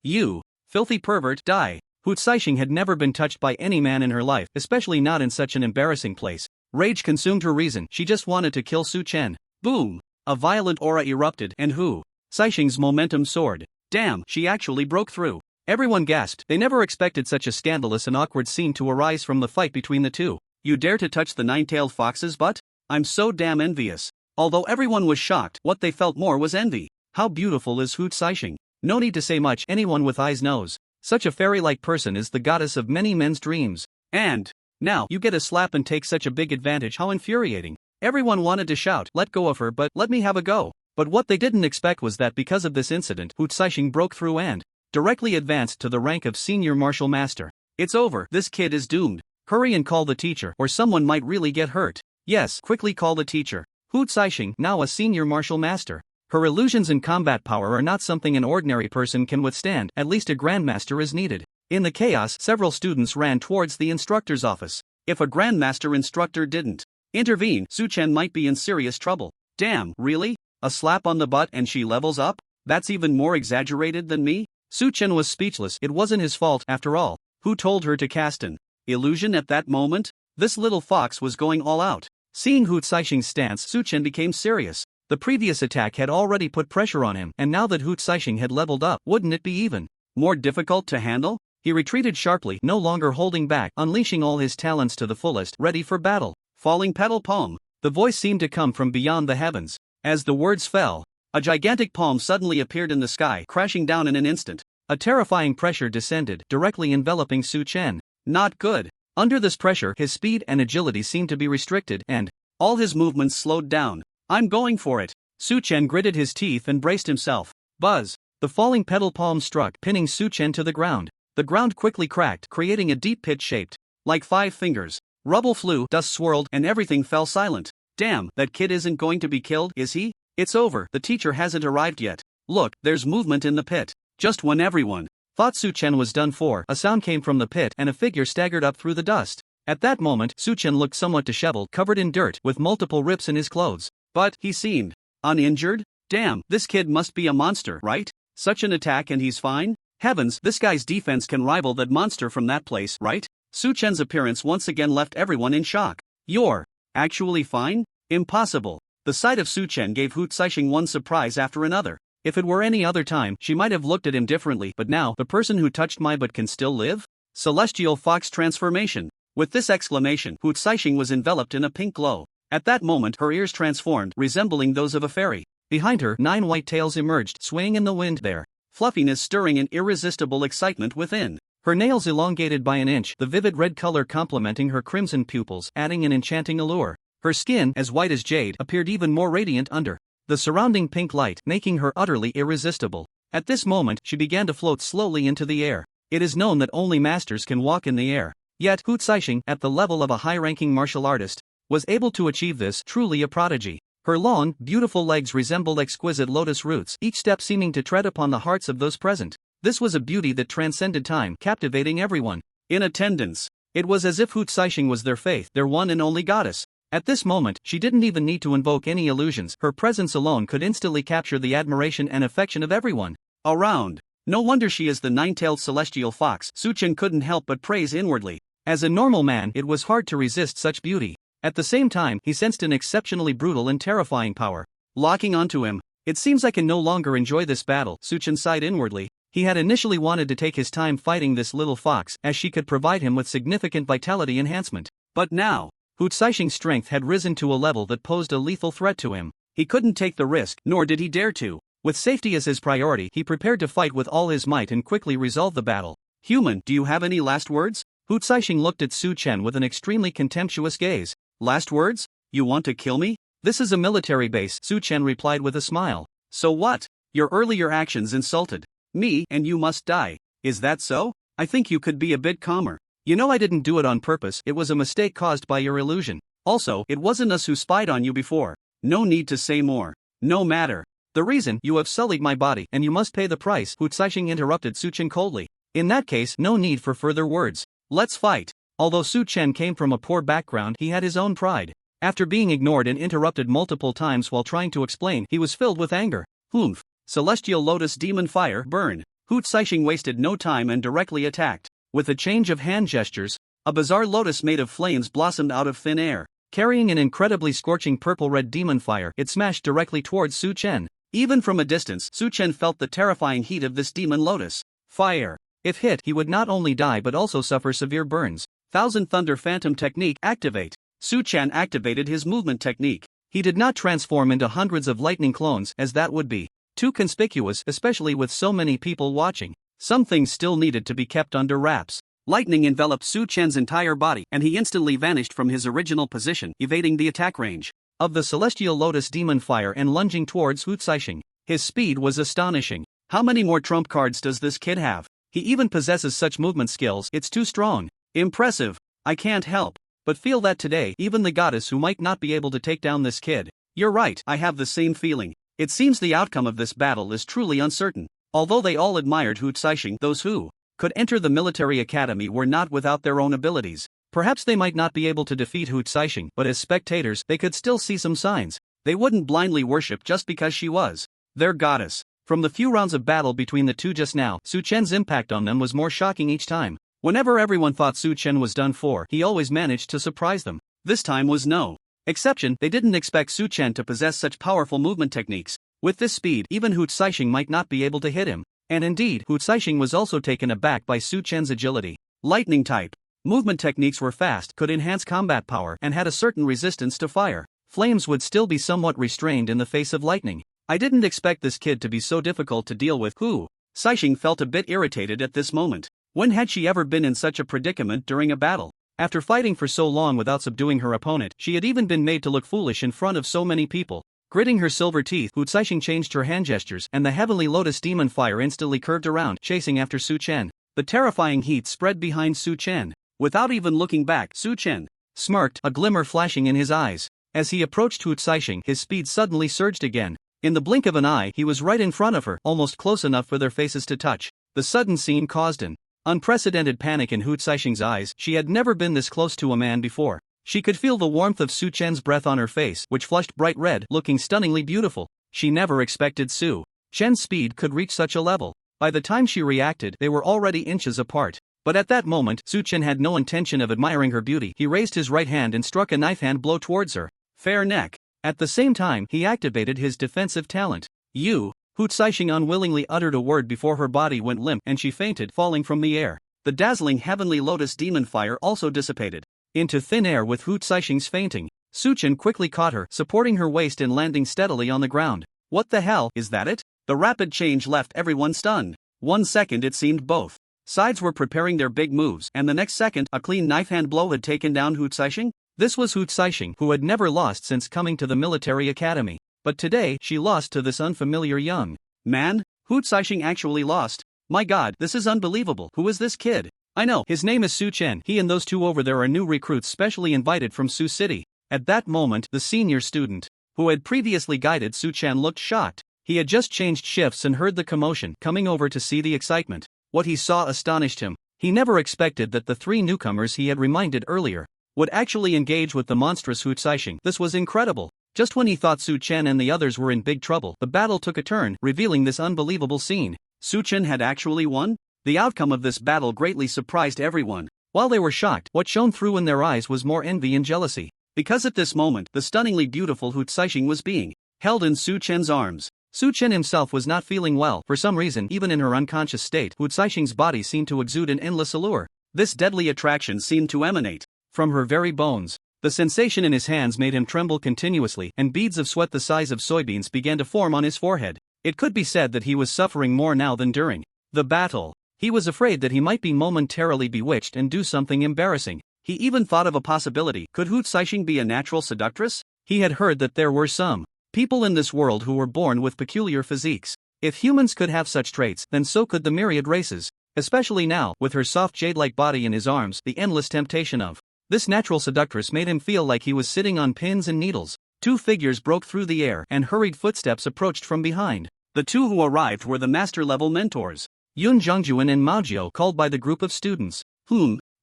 You filthy pervert, die. Hu Caixing had never been touched by any man in her life, especially not in such an embarrassing place. Rage consumed her reason. She just wanted to kill Su Chen. Boom! A violent aura erupted, and Hu Caixing's momentum soared. Damn, she actually broke through. Everyone gasped. They never expected such a scandalous and awkward scene to arise from the fight between the two. You dare to touch the nine-tailed fox's butt? I'm so damn envious. Although everyone was shocked, what they felt more was envy. How beautiful is Hu Caixing? No need to say much, anyone with eyes knows. Such a fairy-like person is the goddess of many men's dreams. And now you get a slap and take such a big advantage. How infuriating. Everyone wanted to shout, let go of her, but let me have a go. But what they didn't expect was that because of this incident, Hu Caixing broke through and directly advanced to the rank of senior martial master. It's over, this kid is doomed. Hurry and call the teacher, or someone might really get hurt. Yes, quickly call the teacher. Hu Caixing, now a senior martial master. Her illusions and combat power are not something an ordinary person can withstand, at least a grandmaster is needed. In the chaos, several students ran towards the instructor's office. If a grandmaster instructor didn't intervene, Su Chen might be in serious trouble. Damn, really? A slap on the butt and she levels up? That's even more exaggerated than me? Su Chen was speechless. It wasn't his fault, after all. Who told her to cast an illusion at that moment? This little fox was going all out. Seeing Hu Caixing's stance, Su Chen became serious. The previous attack had already put pressure on him, and now that Hu Caixing had leveled up, wouldn't it be even more difficult to handle? He retreated sharply, no longer holding back, unleashing all his talents to the fullest, ready for battle. Falling petal palm. The voice seemed to come from beyond the heavens. As the words fell, a gigantic palm suddenly appeared in the sky, crashing down in an instant. A terrifying pressure descended, directly enveloping Su Chen. Not good. Under this pressure, his speed and agility seemed to be restricted, and all his movements slowed down. I'm going for it. Su Chen gritted his teeth and braced himself. Buzz! The falling petal palm struck, pinning Su Chen to the ground. The ground quickly cracked, creating a deep pit shaped like 5 fingers. Rubble flew, dust swirled, and everything fell silent. Damn, that kid isn't going to be killed, is he? It's over, the teacher hasn't arrived yet. Look, there's movement in the pit. Just when everyone thought Su Chen was done for, a sound came from the pit and a figure staggered up through the dust. At that moment, Su Chen looked somewhat disheveled, covered in dirt, with multiple rips in his clothes. But he seemed uninjured? Damn, this kid must be a monster, right? Such an attack and he's fine? Heavens, this guy's defense can rival that monster from that place, right? Su Chen's appearance once again left everyone in shock. You're actually fine? Impossible. The sight of Su Chen gave Hu Caixing one surprise after another. If it were any other time, she might have looked at him differently, but now, the person who touched my butt can still live? Celestial Fox Transformation. With this exclamation, Hu Caixing was enveloped in a pink glow. At that moment, her ears transformed, resembling those of a fairy. Behind her, 9 white tails emerged, swaying in the wind, their fluffiness stirring an irresistible excitement within. Her nails elongated by an inch, the vivid red color complementing her crimson pupils, adding an enchanting allure. Her skin, as white as jade, appeared even more radiant under the surrounding pink light, making her utterly irresistible. At this moment, she began to float slowly into the air. It is known that only masters can walk in the air. Yet, Hu Caixing, at the level of a high-ranking martial artist, was able to achieve this, truly a prodigy. Her long, beautiful legs resembled exquisite lotus roots, each step seeming to tread upon the hearts of those present. This was a beauty that transcended time, captivating everyone in attendance. It was as if Hu Caixing was their faith, their one and only goddess. At this moment, she didn't even need to invoke any illusions. Her presence alone could instantly capture the admiration and affection of everyone around. No wonder she is the 9-tailed celestial fox, Su Chen couldn't help but praise inwardly. As a normal man, it was hard to resist such beauty. At the same time, he sensed an exceptionally brutal and terrifying power locking onto him. It seems I can no longer enjoy this battle, Su Chen sighed inwardly. He had initially wanted to take his time fighting this little fox, as she could provide him with significant vitality enhancement. But now, Hu Caixing's strength had risen to a level that posed a lethal threat to him. He couldn't take the risk, nor did he dare to. With safety as his priority, he prepared to fight with all his might and quickly resolve the battle. Human, do you have any last words? Hu Caixing looked at Su Chen with an extremely contemptuous gaze. Last words? You want to kill me? This is a military base, Su Chen replied with a smile. So what? Your earlier actions insulted me and you must die. Is that so? I think you could be a bit calmer. You know I didn't do it on purpose, it was a mistake caused by your illusion. Also, it wasn't us who spied on you before. No need to say more. No matter. The reason, you have sullied my body and you must pay the price, Hu Caixing interrupted Su Chen coldly. In that case, no need for further words. Let's fight. Although Su Chen came from a poor background, he had his own pride. After being ignored and interrupted multiple times while trying to explain, he was filled with anger. Humph. Celestial Lotus Demon Fire, burn. Hu Caixing wasted no time and directly attacked. With a change of hand gestures, a bizarre lotus made of flames blossomed out of thin air. Carrying an incredibly scorching purple-red demon fire, it smashed directly towards Su Chen. Even from a distance, Su Chen felt the terrifying heat of this demon lotus. Fire. If hit, he would not only die but also suffer severe burns. Thousand Thunder Phantom Technique, activate. Su Chen activated his movement technique. He did not transform into hundreds of lightning clones, as that would be too conspicuous, especially with so many people watching. Some things still needed to be kept under wraps. Lightning enveloped Su Chen's entire body, and he instantly vanished from his original position, evading the attack range of the Celestial Lotus Demon Fire and lunging towards Hu Caixing. His speed was astonishing. How many more trump cards does this kid have? He even possesses such movement skills, it's too strong. Impressive. I can't help but feel that today, even the goddess who might not be able to take down this kid. You're right, I have the same feeling. It seems the outcome of this battle is truly uncertain. Although they all admired Hu Caixing, those who could enter the military academy were not without their own abilities. Perhaps they might not be able to defeat Hu Caixing, but as spectators, they could still see some signs. They wouldn't blindly worship just because she was their goddess. From the few rounds of battle between the two just now, Su Chen's impact on them was more shocking each time. Whenever everyone thought Su Chen was done for, he always managed to surprise them. This time was no exception. They didn't expect Su Chen to possess such powerful movement techniques. With this speed, even Hu Caixing might not be able to hit him. And indeed, Hu Caixing was also taken aback by Su Chen's agility. Lightning type movement techniques were fast, could enhance combat power, and had a certain resistance to fire. Flames would still be somewhat restrained in the face of lightning. I didn't expect this kid to be so difficult to deal with. Hu Caixing felt a bit irritated at this moment. When had she ever been in such a predicament during a battle? After fighting for so long without subduing her opponent, she had even been made to look foolish in front of so many people. Gritting her silver teeth, Hu Caixing changed her hand gestures, and the Heavenly Lotus Demon Fire instantly curved around, chasing after Su Chen. The terrifying heat spread behind Su Chen. Without even looking back, Su Chen smirked, a glimmer flashing in his eyes. As he approached Hu Caixing, his speed suddenly surged again. In the blink of an eye, he was right in front of her, almost close enough for their faces to touch. The sudden scene caused an unprecedented panic in Hu Caixing's eyes. She had never been this close to a man before. She could feel the warmth of Su Chen's breath on her face, which flushed bright red, looking stunningly beautiful. She never expected Su Chen's speed could reach such a level. By the time she reacted, they were already inches apart. But at that moment, Su Chen had no intention of admiring her beauty. He raised his right hand and struck a knife hand blow towards her fair neck. At the same time, he activated his defensive talent. Hu Caixing unwillingly uttered a word before her body went limp and she fainted, falling from the air. The dazzling Heavenly Lotus Demon Fire also dissipated into thin air with Hu Caixing's fainting. Su Chen quickly caught her, supporting her waist and landing steadily on the ground. What the hell, is that it? The rapid change left everyone stunned. 1 second it seemed both sides were preparing their big moves, and the next second, a clean knife hand blow had taken down Hu Caixing. This was Hu Caixing, who had never lost since coming to the military academy. But today, she lost to this unfamiliar young man. Hu Caixing actually lost. My god, this is unbelievable. Who is this kid? I know, his name is Su Chen. He and those two over there are new recruits specially invited from Su City. At that moment, the senior student, who had previously guided Su Chen, looked shocked. He had just changed shifts and heard the commotion, coming over to see the excitement. What he saw astonished him. He never expected that the three newcomers he had reminded earlier would actually engage with the monstrous Hu Caixing. This was incredible. Just when he thought Su Chen and the others were in big trouble, the battle took a turn, revealing this unbelievable scene. Su Chen had actually won? The outcome of this battle greatly surprised everyone. While they were shocked, what shone through in their eyes was more envy and jealousy. Because at this moment, the stunningly beautiful Hu Caixing was being held in Su Chen's arms. Su Chen himself was not feeling well. For some reason, even in her unconscious state, Hu Caixing's body seemed to exude an endless allure. This deadly attraction seemed to emanate from her very bones. The sensation in his hands made him tremble continuously, and beads of sweat the size of soybeans began to form on his forehead. It could be said that he was suffering more now than during the battle. He was afraid that he might be momentarily bewitched and do something embarrassing. He even thought of a possibility. Could Hu Caixing be a natural seductress? He had heard that there were some people in this world who were born with peculiar physiques. If humans could have such traits, then so could the myriad races. Especially now, with her soft jade-like body in his arms, the endless temptation of this natural seductress made him feel like he was sitting on pins and needles. Two figures broke through the air and hurried footsteps approached from behind. The two who arrived were the master-level mentors, Yun Zhongjuan and Mao Jiao, called by the group of students.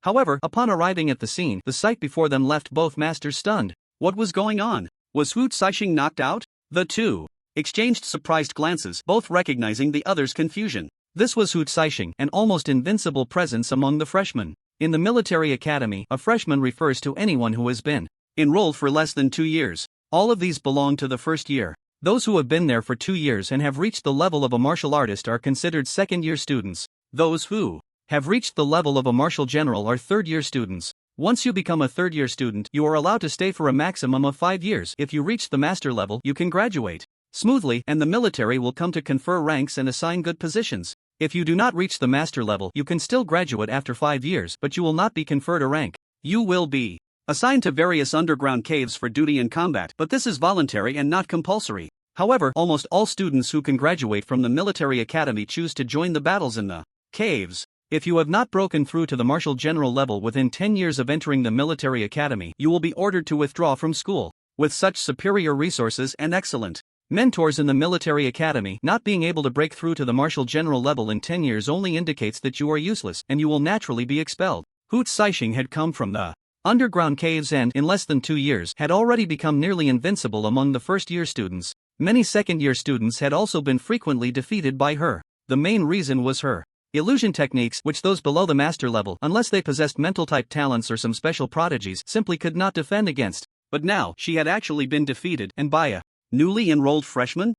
However, upon arriving at the scene, the sight before them left both masters stunned. What was going on? Was Hu Caixing knocked out? The two exchanged surprised glances, both recognizing the other's confusion. This was Hu Caixing, an almost invincible presence among the freshmen. In the military academy, a freshman refers to anyone who has been enrolled for less than 2 years. All of these belong to the first year. Those who have been there for 2 years and have reached the level of a martial artist are considered second-year students. Those who have reached the level of a martial general are third-year students. Once you become a third-year student, you are allowed to stay for a maximum of 5 years. If you reach the master level, you can graduate smoothly, and the military will come to confer ranks and assign good positions. If you do not reach the master level, you can still graduate after 5 years, but you will not be conferred a rank. You will be assigned to various underground caves for duty in combat, but this is voluntary and not compulsory. However, almost all students who can graduate from the military academy choose to join the battles in the caves. If you have not broken through to the martial general level within 10 years of entering the military academy, you will be ordered to withdraw from school. With such superior resources and excellent mentors in the military academy, not being able to break through to the martial general level in 10 years only indicates that you are useless, and you will naturally be expelled. Hu Caixing had come from the underground caves and, in less than 2 years, had already become nearly invincible among the first-year students. Many second-year students had also been frequently defeated by her. The main reason was her illusion techniques, which those below the master level, unless they possessed mental-type talents or some special prodigies, simply could not defend against. But now, she had actually been defeated, and by a newly enrolled freshman?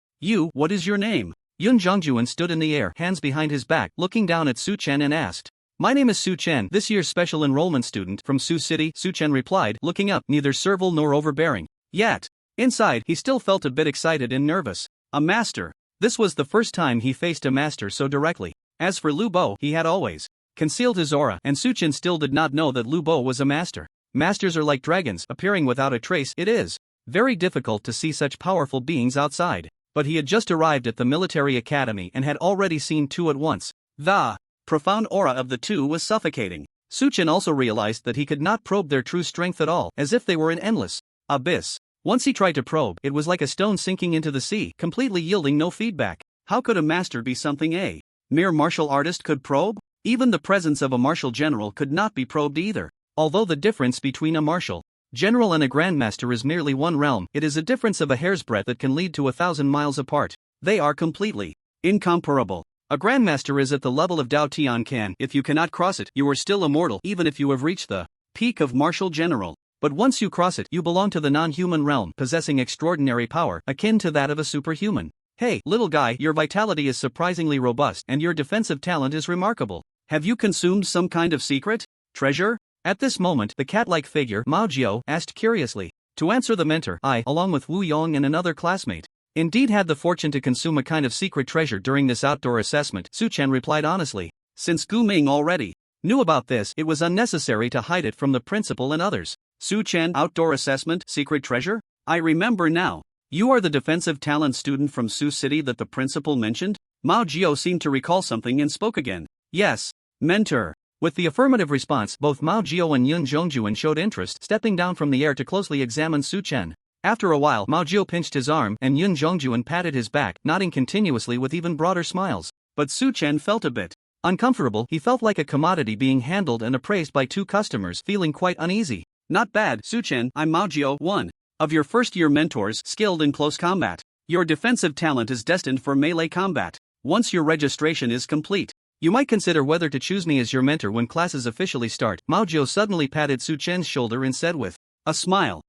What is your name? Yun Zhongjuan stood in the air, hands behind his back, looking down at Su Chen and asked. My name is Su Chen, this year's special enrollment student from Su City, Su Chen replied, looking up, neither servile nor overbearing. Yet, inside, he still felt a bit excited and nervous. A master. This was the first time he faced a master so directly. As for Lu Bo, he had always concealed his aura, and Su Chen still did not know that Lu Bo was a master. Masters are like dragons, appearing without a trace. It is very difficult to see such powerful beings outside. But he had just arrived at the military academy and had already seen two at once. The profound aura of the two was suffocating. Su Chen also realized that he could not probe their true strength at all, as if they were an endless abyss. Once he tried to probe, it was like a stone sinking into the sea, completely yielding no feedback. How could a master be something a mere martial artist could probe? Even the presence of a martial general could not be probed either. Although the difference between a martial general and a grandmaster is merely one realm, it is a difference of a hair's breadth that can lead to 1,000 miles apart. They are completely incomparable. A grandmaster is at the level of Dao Tian Can. If you cannot cross it, you are still immortal, even if you have reached the peak of martial general. But once you cross it, you belong to the non-human realm, possessing extraordinary power, akin to that of a superhuman. Hey, little guy, your vitality is surprisingly robust, and your defensive talent is remarkable. Have you consumed some kind of secret treasure? At this moment, the cat-like figure, Mao Jiao, asked curiously. To answer the mentor, I, along with Wu Yong and another classmate, indeed had the fortune to consume a kind of secret treasure during this outdoor assessment, Su Chen replied honestly. Since Gu Ming already knew about this, it was unnecessary to hide it from the principal and others. Su Chen, outdoor assessment, secret treasure? I remember now. You are the defensive talent student from Su City that the principal mentioned? Mao Jiao seemed to recall something and spoke again. Yes, mentor. With the affirmative response, both Mao Jiao and Yun Zhongjuan showed interest, stepping down from the air to closely examine Su Chen. After a while, Mao Jiao pinched his arm, and Yun Zhongjuan patted his back, nodding continuously with even broader smiles. But Su Chen felt a bit uncomfortable. He felt like a commodity being handled and appraised by two customers, feeling quite uneasy. Not bad, Su Chen. I'm Mao Jiao, one of your first-year mentors, skilled in close combat. Your defensive talent is destined for melee combat. Once your registration is complete, you might consider whether to choose me as your mentor when classes officially start. Mao Jiao suddenly patted Su Chen's shoulder and said with a smile.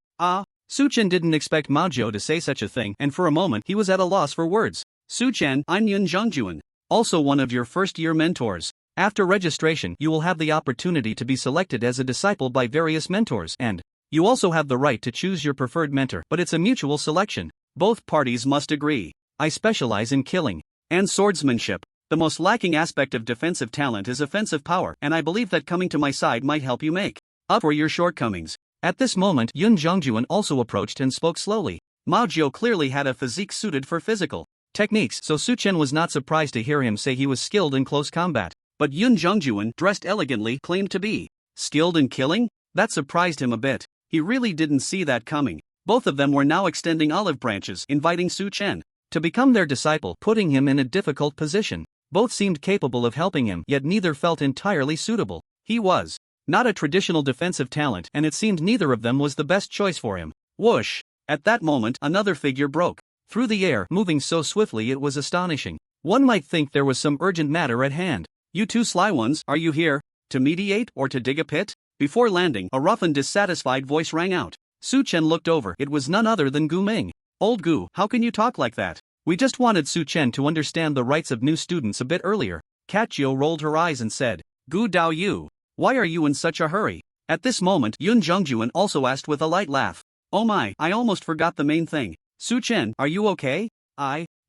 Su Chen didn't expect Mao Jiao to say such a thing, and for a moment he was at a loss for words. Su Chen, I'm Yun Zhongjuan, also one of your first-year mentors. After registration, you will have the opportunity to be selected as a disciple by various mentors, and you also have the right to choose your preferred mentor, but it's a mutual selection. Both parties must agree. I specialize in killing and swordsmanship. The most lacking aspect of defensive talent is offensive power, and I believe that coming to my side might help you make up for your shortcomings. At this moment, Yun Jongjuan also approached and spoke slowly. Mao Jiao clearly had a physique suited for physical techniques, so Su Chen was not surprised to hear him say he was skilled in close combat. But Yun Jongjuan, dressed elegantly, claimed to be skilled in killing? That surprised him a bit. He really didn't see that coming. Both of them were now extending olive branches, inviting Su Chen to become their disciple, putting him in a difficult position. Both seemed capable of helping him, yet neither felt entirely suitable. He was not a traditional defensive talent, and it seemed neither of them was the best choice for him. Whoosh! At that moment, another figure broke through the air, moving so swiftly it was astonishing. One might think there was some urgent matter at hand. You two sly ones, are you here to mediate or to dig a pit? Before landing, a rough and dissatisfied voice rang out. Su Chen looked over. It was none other than Gu Ming. Old Gu, how can you talk like that? We just wanted Su Chen to understand the rights of new students a bit earlier. Catchio rolled her eyes and said, Gu Dao Yu, why are you in such a hurry? At this moment, Yun Jongjuan also asked with a light laugh. Oh my, I almost forgot the main thing. Su Chen, are you okay?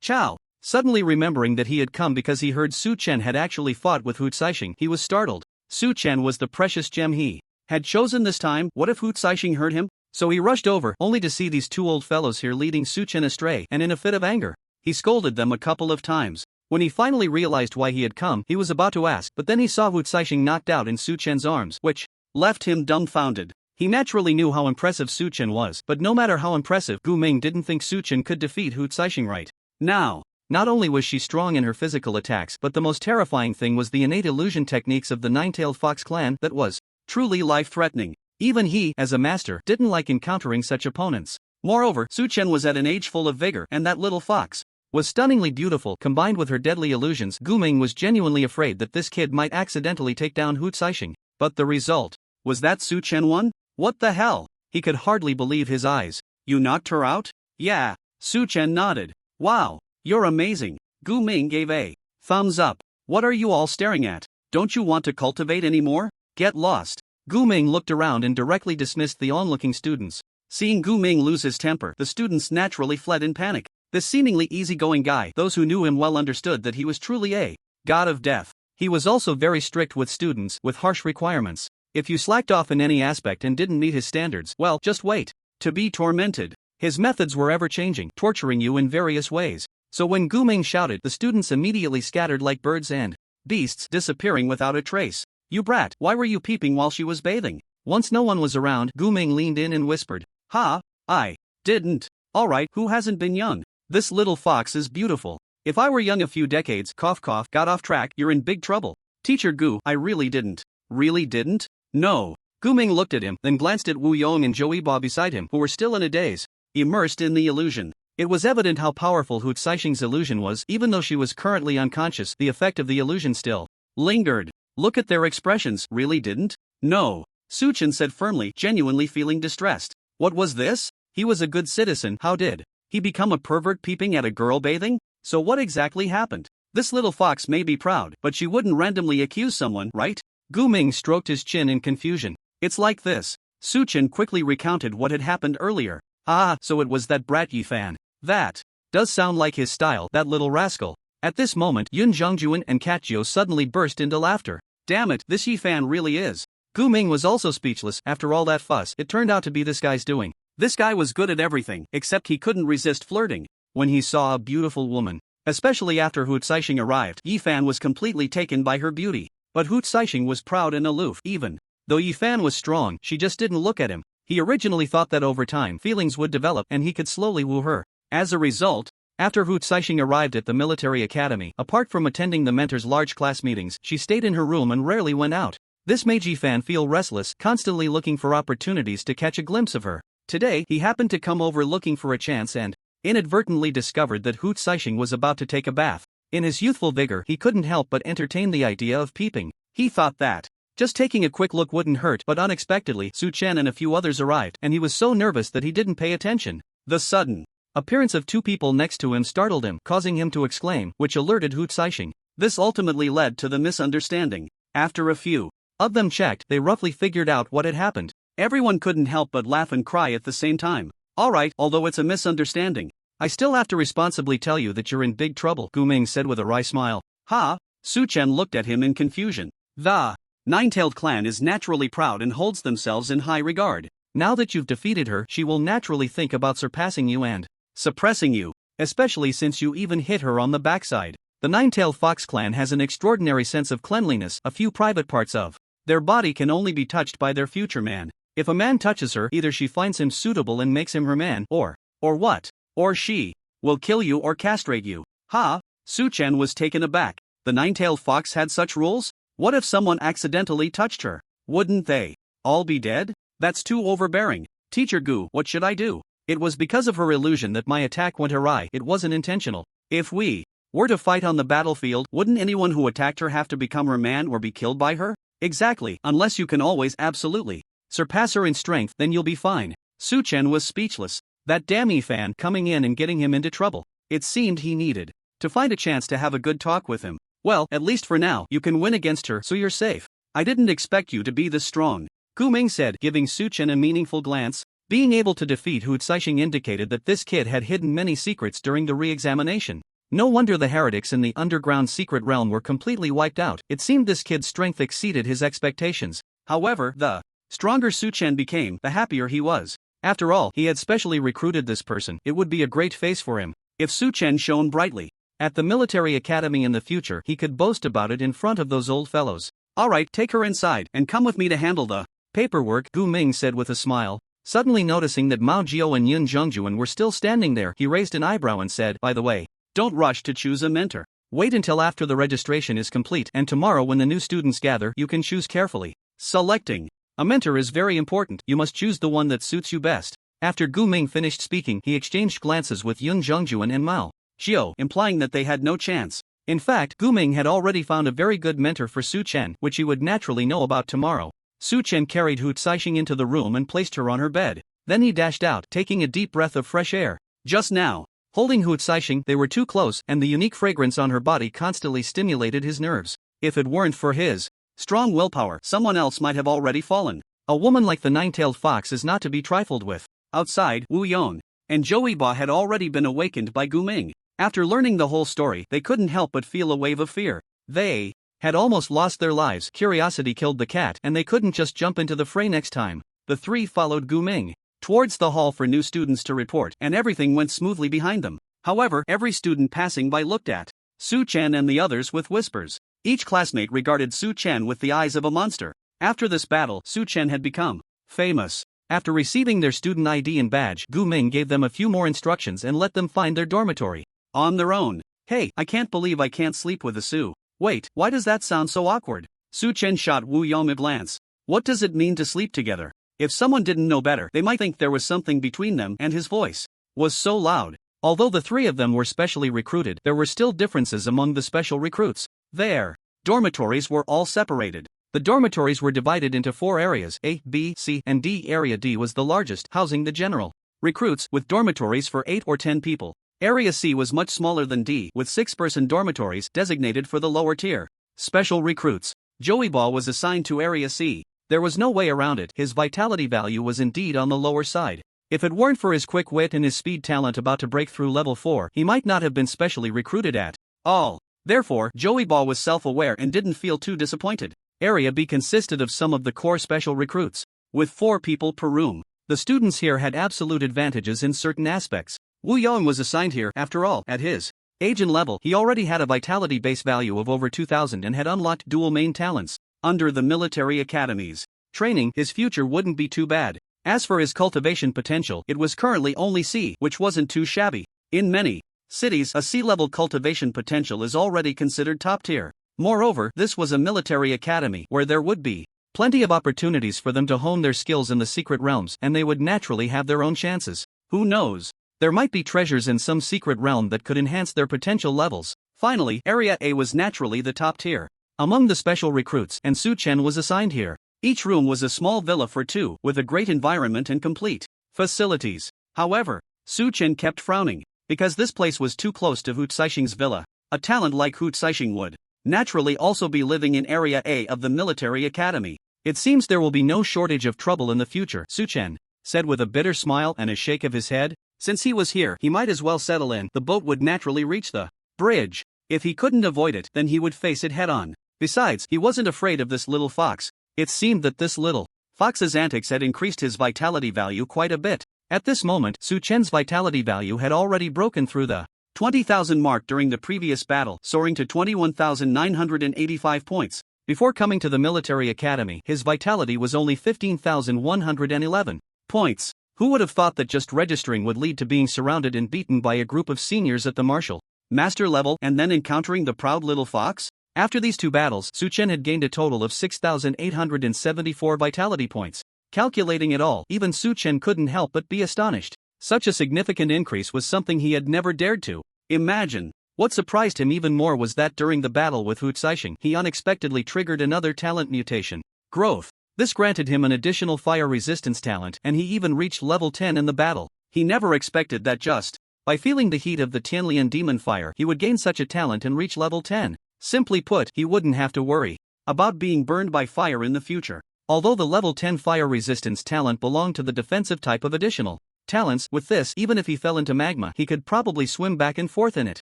Chow. Suddenly remembering that he had come because he heard Su Chen had actually fought with Hu Caixing, he was startled. Su Chen was the precious gem he had chosen this time. What if Hu Caixing heard him? So he rushed over, only to see these two old fellows here leading Su Chen astray, and in a fit of anger, he scolded them a couple of times. When he finally realized why he had come, he was about to ask, but then he saw Hu Caixing knocked out in Su Chen's arms, which left him dumbfounded. He naturally knew how impressive Su Chen was, but no matter how impressive, Gu Ming didn't think Su Chen could defeat Hu Caixing right now. Not only was she strong in her physical attacks, but the most terrifying thing was the innate illusion techniques of the Nine-Tailed Fox clan that was truly life-threatening. Even he, as a master, didn't like encountering such opponents. Moreover, Su Chen was at an age full of vigor, and that little fox was stunningly beautiful. Combined with her deadly illusions, Gu Ming was genuinely afraid that this kid might accidentally take down Hu Caixing. But the result was that Su Chen won? What the hell? He could hardly believe his eyes. You knocked her out? Yeah. Su Chen nodded. Wow, you're amazing. Gu Ming gave a thumbs up. What are you all staring at? Don't you want to cultivate anymore? Get lost. Gu Ming looked around and directly dismissed the onlooking students. Seeing Gu Ming lose his temper, the students naturally fled in panic. This seemingly easygoing guy, those who knew him well understood that he was truly a god of death. He was also very strict with students, with harsh requirements. If you slacked off in any aspect and didn't meet his standards, well, just wait to be tormented. His methods were ever-changing, torturing you in various ways. So when Gu Ming shouted, the students immediately scattered like birds and beasts, disappearing without a trace. You brat, why were you peeping while she was bathing? Once no one was around, Gu Ming leaned in and whispered, Ha, I didn't. Alright, who hasn't been young? This little fox is beautiful. If I were young a few decades, got off track, you're in big trouble. Teacher Gu, I really didn't. Really didn't? No. Gu Ming looked at him, then glanced at Wu Yong and Zhou Yibo beside him, who were still in a daze, immersed in the illusion. It was evident how powerful Hu Caixing's illusion was. Even though she was currently unconscious, the effect of the illusion still lingered. Look at their expressions. Really didn't? No. Su Chen said firmly, genuinely feeling distressed. What was this? He was a good citizen. How did he become a pervert peeping at a girl bathing? So what exactly happened? This little fox may be proud, but she wouldn't randomly accuse someone, right? Gu Ming stroked his chin in confusion. It's like this. Su Chen quickly recounted what had happened earlier. Ah, so it was that brat Yi Fan. That does sound like his style, that little rascal. At this moment, Yun Zhongjuan and Catchio suddenly burst into laughter. Damn it, this Yi Fan really is. Gu Ming was also speechless. After all that fuss, it turned out to be this guy's doing. This guy was good at everything, except he couldn't resist flirting. When he saw a beautiful woman, especially after Hu Caixing arrived, Yi Fan was completely taken by her beauty. But Hu Caixing was proud and aloof. Even though Yi Fan was strong, she just didn't look at him. He originally thought that over time, feelings would develop and he could slowly woo her. As a result, after Hu Caixing arrived at the military academy, apart from attending the mentor's large class meetings, she stayed in her room and rarely went out. This made Yi Fan feel restless, constantly looking for opportunities to catch a glimpse of her. Today, he happened to come over looking for a chance and inadvertently discovered that Hu Caixing was about to take a bath. In his youthful vigor, he couldn't help but entertain the idea of peeping. He thought that just taking a quick look wouldn't hurt, but unexpectedly, Su Chen and a few others arrived, and he was so nervous that he didn't pay attention. The sudden appearance of two people next to him startled him, causing him to exclaim, which alerted Hu Caixing. This ultimately led to the misunderstanding. After a few of them checked, they roughly figured out what had happened. Everyone couldn't help but laugh and cry at the same time. Alright, although it's a misunderstanding, I still have to responsibly tell you that you're in big trouble, Gu Ming said with a wry smile. Ha! Su Chen looked at him in confusion. The Nine-Tailed Clan is naturally proud and holds themselves in high regard. Now that you've defeated her, she will naturally think about surpassing you and suppressing you, especially since you even hit her on the backside. The Nine-Tailed Fox Clan has an extraordinary sense of cleanliness. A few private parts of their body can only be touched by their future man. If a man touches her, either she finds him suitable and makes him her man, or what? Or she will kill you or castrate you. Ha! Su Chen was taken aback. The Nine-Tailed Fox had such rules? What if someone accidentally touched her? Wouldn't they all be dead? That's too overbearing. Teacher Gu, what should I do? It was because of her illusion that my attack went awry. It wasn't intentional. If we were to fight on the battlefield, wouldn't anyone who attacked her have to become her man or be killed by her? Exactly, unless you can always absolutely surpass her in strength, then you'll be fine. Su Chen was speechless. That damn fan coming in and getting him into trouble. It seemed he needed to find a chance to have a good talk with him. Well, at least for now, you can win against her, so you're safe. I didn't expect you to be this strong, Gu Ming said, giving Su Chen a meaningful glance. Being able to defeat Hu Caixing indicated that this kid had hidden many secrets during the re-examination. No wonder the heretics in the underground secret realm were completely wiped out. It seemed this kid's strength exceeded his expectations. However, the stronger Su Chen became, the happier he was. After all, he had specially recruited this person. It would be a great face for him if Su Chen shone brightly at the military academy in the future. He could boast about it in front of those old fellows. Alright, take her inside and come with me to handle the paperwork, Gu Ming said with a smile. Suddenly noticing that Mao Jiao and Yun Zhongjuan were still standing there, he raised an eyebrow and said, by the way, don't rush to choose a mentor. Wait until after the registration is complete, and tomorrow when the new students gather, you can choose carefully. Selecting a mentor is very important. You must choose the one that suits you best. After Gu Ming finished speaking, he exchanged glances with Yun Zhongjuan and Mao Jiao, implying that they had no chance. In fact, Gu Ming had already found a very good mentor for Su Chen, which he would naturally know about tomorrow. Su Chen carried Hu Caixing into the room and placed her on her bed. Then he dashed out, taking a deep breath of fresh air. Just now, holding Hu Caixing, they were too close, and the unique fragrance on her body constantly stimulated his nerves. If it weren't for his strong willpower, someone else might have already fallen. A woman like the Nine-Tailed Fox is not to be trifled with. Outside, Wu Yon and Joey Ba had already been awakened by Gu Ming. After learning the whole story, they couldn't help but feel a wave of fear. They had almost lost their lives. Curiosity killed the cat, and they couldn't just jump into the fray next time. The three followed Gu Ming towards the hall for new students to report, and everything went smoothly behind them. However, every student passing by looked at Su Chen and the others with whispers. Each classmate regarded Su Chen with the eyes of a monster. After this battle, Su Chen had become famous. After receiving their student ID and badge, Gu Ming gave them a few more instructions and let them find their dormitory on their own. Hey, I can't believe I can't sleep with a Su. Wait, why does that sound so awkward? Su Chen shot Wu Yong a glance. What does it mean to sleep together? If someone didn't know better, they might think there was something between them, and his voice was so loud. Although the three of them were specially recruited, there were still differences among the special recruits. Their dormitories were all separated. The dormitories were divided into 4 areas, A, B, C, and D. Area D was the largest, housing the general recruits, with dormitories for 8 or 10 people. Area C was much smaller than D, with 6-person dormitories designated for the lower tier special recruits. Joey Ba was assigned to Area C. There was no way around it. His vitality value was indeed on the lower side. If it weren't for his quick wit and his speed talent about to break through level 4, he might not have been specially recruited at all. Therefore, Joey Ba was self-aware and didn't feel too disappointed. Area B consisted of some of the core special recruits, with 4 people per room. The students here had absolute advantages in certain aspects. Wu Yong was assigned here, after all, at his age and level, he already had a vitality base value of over 2,000 and had unlocked dual main talents. Under the military academies training, his future wouldn't be too bad. As for his cultivation potential, it was currently only C, which wasn't too shabby. In many cities, a C-level cultivation potential is already considered top tier. Moreover, this was a military academy where there would be plenty of opportunities for them to hone their skills in the secret realms, and they would naturally have their own chances. Who knows? There might be treasures in some secret realm that could enhance their potential levels. Finally, Area A was naturally the top tier among the special recruits, and Su Chen was assigned here. Each room was a small villa for 2, with a great environment and complete facilities. However, Su Chen kept frowning, because this place was too close to Hu Caixing's villa. A talent like Hu Caixing would naturally also be living in Area A of the military academy. It seems there will be no shortage of trouble in the future, Su Chen said with a bitter smile and a shake of his head. Since he was here, he might as well settle in. The boat would naturally reach the bridge If he couldn't avoid it, then he would face it head-on. Besides, he wasn't afraid of this little fox. It seemed that this little fox's antics had increased his vitality value quite a bit. At this moment, Su Chen's vitality value had already broken through the 20,000 mark during the previous battle, soaring to 21,985 points. Before coming to the military academy, his vitality was only 15,111 points. Who would have thought that just registering would lead to being surrounded and beaten by a group of seniors at the martial master level and then encountering the proud little fox? After these two battles, Su Chen had gained a total of 6,874 vitality points. Calculating it all, even Su Chen couldn't help but be astonished. Such a significant increase was something he had never dared to imagine. What surprised him even more was that during the battle with Hu Caixing, he unexpectedly triggered another talent mutation, growth. This granted him an additional fire resistance talent, and he even reached level 10 in the battle. He never expected that just by feeling the heat of the Tianlian demon fire, he would gain such a talent and reach level 10. Simply put, he wouldn't have to worry about being burned by fire in the future. Although the level 10 fire resistance talent belonged to the defensive type of additional talents, with this, even if he fell into magma, he could probably swim back and forth in it.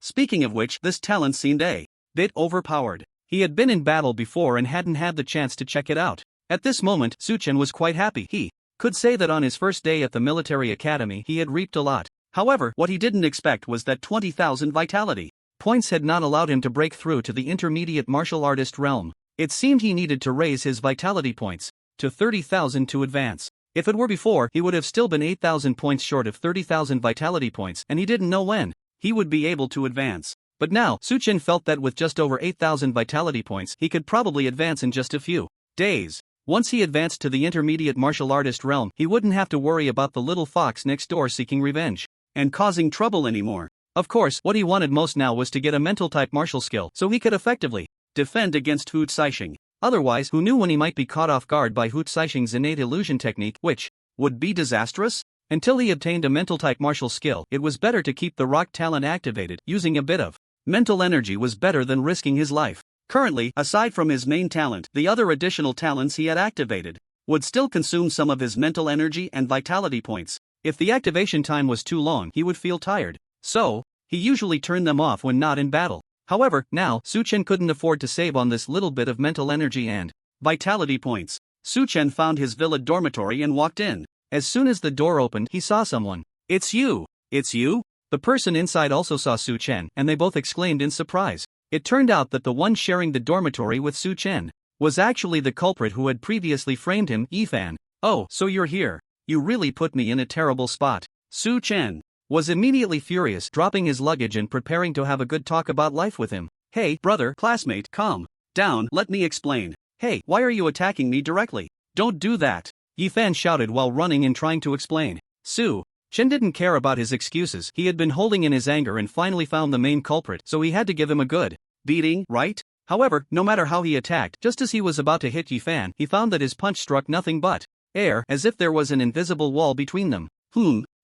Speaking of which, this talent seemed a bit overpowered. He had been in battle before and hadn't had the chance to check it out. At this moment, Su Chen was quite happy. He could say that on his first day at the military academy he had reaped a lot. However, what he didn't expect was that 20,000 vitality points had not allowed him to break through to the intermediate martial artist realm. It seemed he needed to raise his vitality points to 30,000 to advance. If it were before, he would have still been 8,000 points short of 30,000 vitality points, and he didn't know when he would be able to advance. But now, Su Chen felt that with just over 8,000 vitality points, he could probably advance in just a few days. Once he advanced to the intermediate martial artist realm, he wouldn't have to worry about the little fox next door seeking revenge and causing trouble anymore. Of course, what he wanted most now was to get a mental-type martial skill so he could effectively defend against Hu Caixing. Otherwise, who knew when he might be caught off guard by Hu Caixing's innate illusion technique, which would be disastrous? Until he obtained a mental-type martial skill, it was better to keep the rock talent activated. Using a bit of mental energy was better than risking his life. Currently, aside from his main talent, the other additional talents he had activated would still consume some of his mental energy and vitality points. If the activation time was too long, he would feel tired. So, he usually turned them off when not in battle. However, now, Su Chen couldn't afford to save on this little bit of mental energy and vitality points. Su Chen found his villa dormitory and walked in. As soon as the door opened, he saw someone. "It's you! It's you?" The person inside also saw Su Chen, and they both exclaimed in surprise. It turned out that the one sharing the dormitory with Su Chen was actually the culprit who had previously framed him, Yifan. "Oh, so you're here. You really put me in a terrible spot." Su Chen was immediately furious, dropping his luggage and preparing to have a good talk about life with him. "Hey, brother, classmate, calm down, let me explain." "Hey, why are you attacking me directly? Don't do that," Yifan shouted while running and trying to explain. Su Chen didn't care about his excuses. He had been holding in his anger and finally found the main culprit, so he had to give him a good beating, right? However, no matter how he attacked, just as he was about to hit Yifan, he found that his punch struck nothing but air, as if there was an invisible wall between them.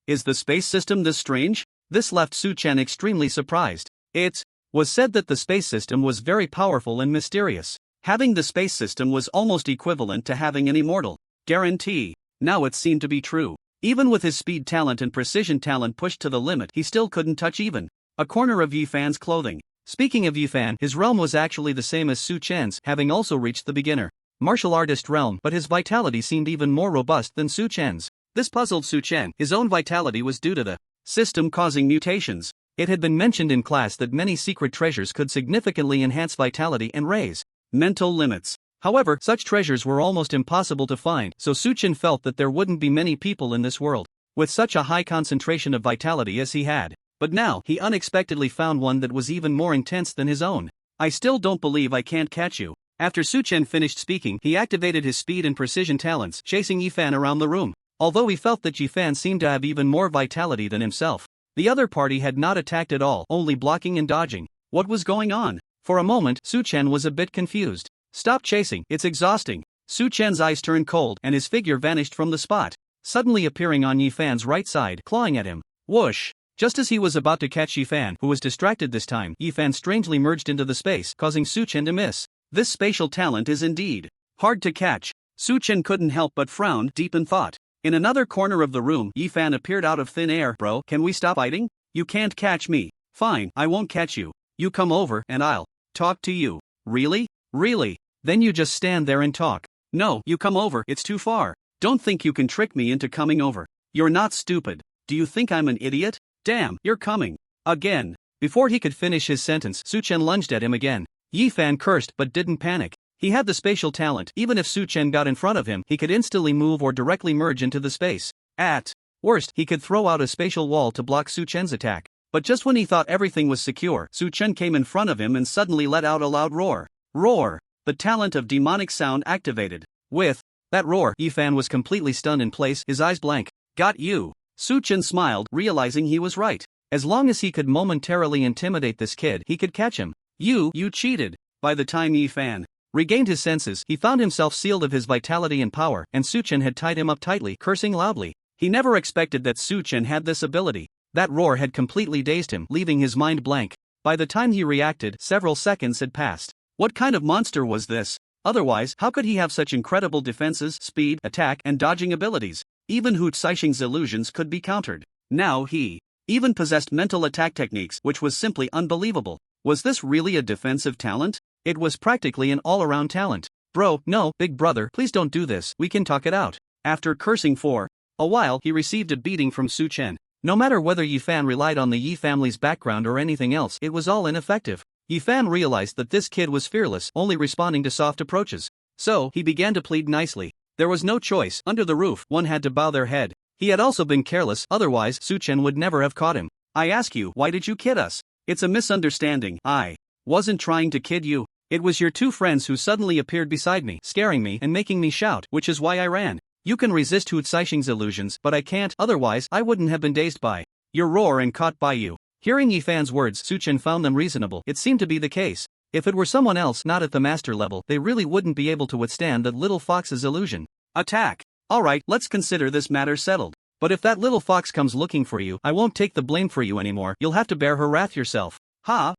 Is the space system this strange? This left Su Chen extremely surprised. It was said that the space system was very powerful and mysterious. Having the space system was almost equivalent to having an immortal guarantee. Now it seemed to be true. Even with his speed talent and precision talent pushed to the limit, he still couldn't touch even a corner of Yifan's clothing. Speaking of Yifan, his realm was actually the same as Su Chen's, having also reached the beginner martial artist realm, but his vitality seemed even more robust than Su Chen's. This puzzled Su Chen. His own vitality was due to the system causing mutations. It had been mentioned in class that many secret treasures could significantly enhance vitality and raise mental limits. However, such treasures were almost impossible to find, so Su Chen felt that there wouldn't be many people in this world with such a high concentration of vitality as he had. But now, he unexpectedly found one that was even more intense than his own. "I still don't believe I can't catch you." After Su Chen finished speaking, he activated his speed and precision talents, chasing Yifan around the room. Although he felt that Yifan seemed to have even more vitality than himself, the other party had not attacked at all, only blocking and dodging. What was going on? For a moment, Su Chen was a bit confused. "Stop chasing, it's exhausting." Su Chen's eyes turned cold, and his figure vanished from the spot, suddenly appearing on Yifan's right side, clawing at him. Whoosh! Just as he was about to catch Yifan, who was distracted this time, Yifan strangely merged into the space, causing Su Chen to miss. This spatial talent is indeed hard to catch. Su Chen couldn't help but frown, deep in thought. In another corner of the room, Yifan appeared out of thin air. "Bro, can we stop fighting? You can't catch me." "Fine, I won't catch you. You come over and I'll talk to you. Really? Really? Then you just stand there and talk. No, you come over, it's too far. Don't think you can trick me into coming over. You're not stupid. Do you think I'm an idiot? Damn, you're coming. Again. Before he could finish his sentence, Su-chen lunged at him again. Yi-fan cursed but didn't panic. He had the spatial talent. Even if Su-chen got in front of him, he could instantly move or directly merge into the space. At worst, he could throw out a spatial wall to block Su-chen's attack. But just when he thought everything was secure, Su-chen came in front of him and suddenly let out a loud roar. Roar! The talent of demonic sound activated. With that roar, Yi-fan was completely stunned in place, his eyes blank. Got you. Su-chen smiled, realizing he was right. As long as he could momentarily intimidate this kid, he could catch him. You cheated. By the time Yi-fan regained his senses, he found himself sealed of his vitality and power, and Su-chen had tied him up tightly, cursing loudly. He never expected that Su-chen had this ability. That roar had completely dazed him, leaving his mind blank. By the time he reacted, several seconds had passed. What kind of monster was this? Otherwise, how could he have such incredible defenses, speed, attack, and dodging abilities? Even Hu Caixing's illusions could be countered. Now he even possessed mental attack techniques, which was simply unbelievable. Was this really a defensive talent? It was practically an all-around talent. Bro, no, big brother, please don't do this, we can talk it out. After cursing for a while, he received a beating from Su-chen. No matter whether Yi-fan relied on the Yi family's background or anything else, it was all ineffective. Yi-fan realized that this kid was fearless, only responding to soft approaches. So, he began to plead nicely. There was no choice. Under the roof, one had to bow their head. He had also been careless, otherwise Su-chen would never have caught him. I ask you, why did you kid us? It's a misunderstanding. I wasn't trying to kid you. It was your two friends who suddenly appeared beside me, scaring me and making me shout, which is why I ran. You can resist Hu Caixing's illusions, but I can't, otherwise I wouldn't have been dazed by your roar and caught by you. Hearing Yi-fan's words, Su-chen found them reasonable. It seemed to be the case. If it were someone else not at the master level, they really wouldn't be able to withstand that little fox's illusion. Attack! Alright, let's consider this matter settled. But if that little fox comes looking for you, I won't take the blame for you anymore, you'll have to bear her wrath yourself. Ha!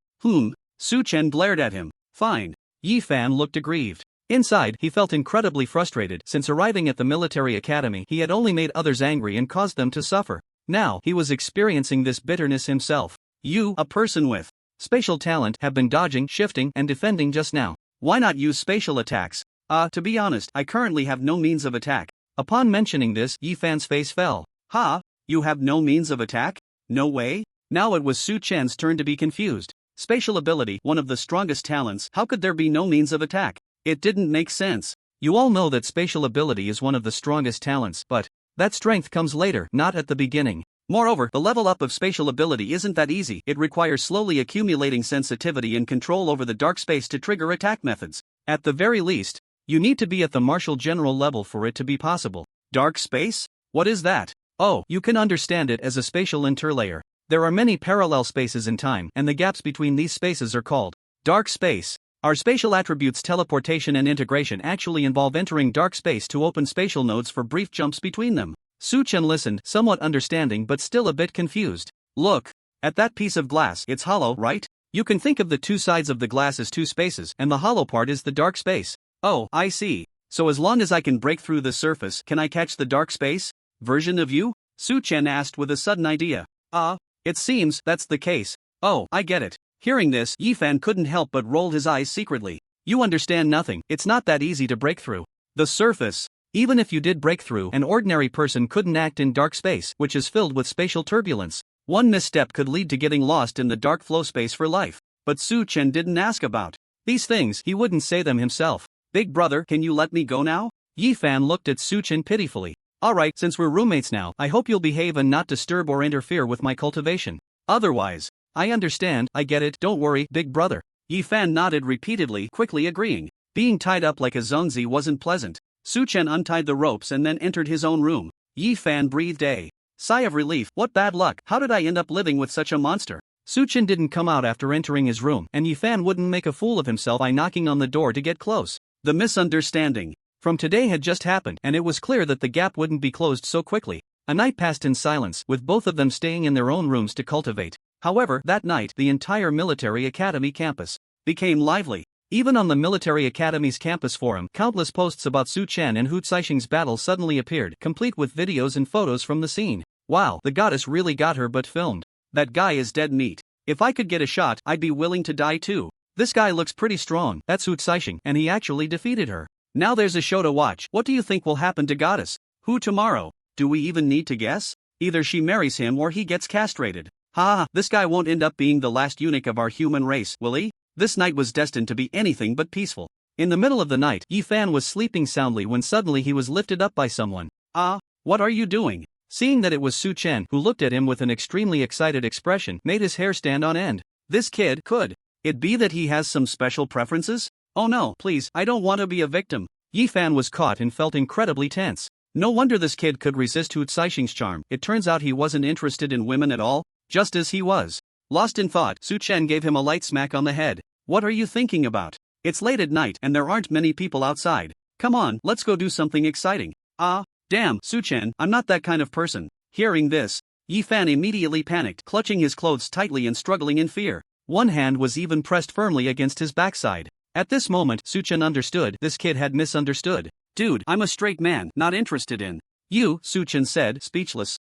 Su-chen blared at him. Fine. Yi-fan looked aggrieved. Inside, he felt incredibly frustrated. Since arriving at the military academy, he had only made others angry and caused them to suffer. Now, he was experiencing this bitterness himself. You, a person with spatial talent, have been dodging, shifting, and defending just now. Why not use spatial attacks? To be honest, I currently have no means of attack. Upon mentioning this, Yi-fan's face fell. Ha! You have no means of attack? No way? Now it was Su-chen's turn to be confused. Spatial ability, one of the strongest talents, how could there be no means of attack? It didn't make sense. You all know that spatial ability is one of the strongest talents, but that strength comes later, not at the beginning. Moreover, the level up of spatial ability isn't that easy. It requires slowly accumulating sensitivity and control over the dark space to trigger attack methods. At the very least, you need to be at the martial general level for it to be possible. Dark space? What is that? Oh, you can understand it as a spatial interlayer. There are many parallel spaces in time, and the gaps between these spaces are called dark space. Our spatial attributes teleportation and integration actually involve entering dark space to open spatial nodes for brief jumps between them. Su-chen listened, somewhat understanding but still a bit confused. Look at that piece of glass, it's hollow, right? You can think of the two sides of the glass as two spaces, and the hollow part is the dark space. Oh, I see. So as long as I can break through the surface, can I catch the dark space version of you? Su-chen asked with a sudden idea. It seems that's the case. Oh, I get it. Hearing this, Yi-fan couldn't help but roll his eyes secretly. You understand nothing, it's not that easy to break through the surface. Even if you did break through, an ordinary person couldn't act in dark space, which is filled with spatial turbulence. One misstep could lead to getting lost in the dark flow space for life. But Su-chen didn't ask about these things, he wouldn't say them himself. Big brother, can you let me go now? Yi-fan looked at Su-chen pitifully. Alright, since we're roommates now, I hope you'll behave and not disturb or interfere with my cultivation. Otherwise, I understand, I get it, don't worry, big brother. Yi-fan nodded repeatedly, quickly agreeing. Being tied up like a zongzi wasn't pleasant. Su-chen untied the ropes and then entered his own room. Yi-fan breathed a sigh of relief. What bad luck, how did I end up living with such a monster? Su-chen didn't come out after entering his room, and Yi-fan wouldn't make a fool of himself by knocking on the door to get close. The misunderstanding from today had just happened, and it was clear that the gap wouldn't be closed so quickly. A night passed in silence, with both of them staying in their own rooms to cultivate. However, that night, the entire military academy campus became lively. Even on the military academy's campus forum, countless posts about Su-chen and Hu Caixing's battle suddenly appeared, complete with videos and photos from the scene. Wow, the goddess really got her butt filmed. That guy is dead meat. If I could get a shot, I'd be willing to die too. This guy looks pretty strong, that's Hutsishing, and he actually defeated her. Now there's a show to watch. What do you think will happen to Goddess? Who tomorrow? Do we even need to guess? Either she marries him or he gets castrated. Ha, this guy won't end up being the last eunuch of our human race, will he? This night was destined to be anything but peaceful. In the middle of the night, Yifan was sleeping soundly when suddenly he was lifted up by someone. What are you doing? Seeing that it was Su Chen, who looked at him with an extremely excited expression, made his hair stand on end. This kid, could it be that he has some special preferences? Oh no, please, I don't want to be a victim. Yifan was caught and felt incredibly tense. No wonder this kid could resist Hutsishing's charm. It turns out he wasn't interested in women at all, just as he was. Lost in thought, Su Chen gave him a light smack on the head. What are you thinking about? It's late at night and there aren't many people outside. Come on, let's go do something exciting. Damn, Su Chen, I'm not that kind of person. Hearing this, Yifan immediately panicked, clutching his clothes tightly and struggling in fear. One hand was even pressed firmly against his backside. At this moment, Su Chen understood this kid had misunderstood. Dude, I'm a straight man, not interested in you, Su Chen said, speechless.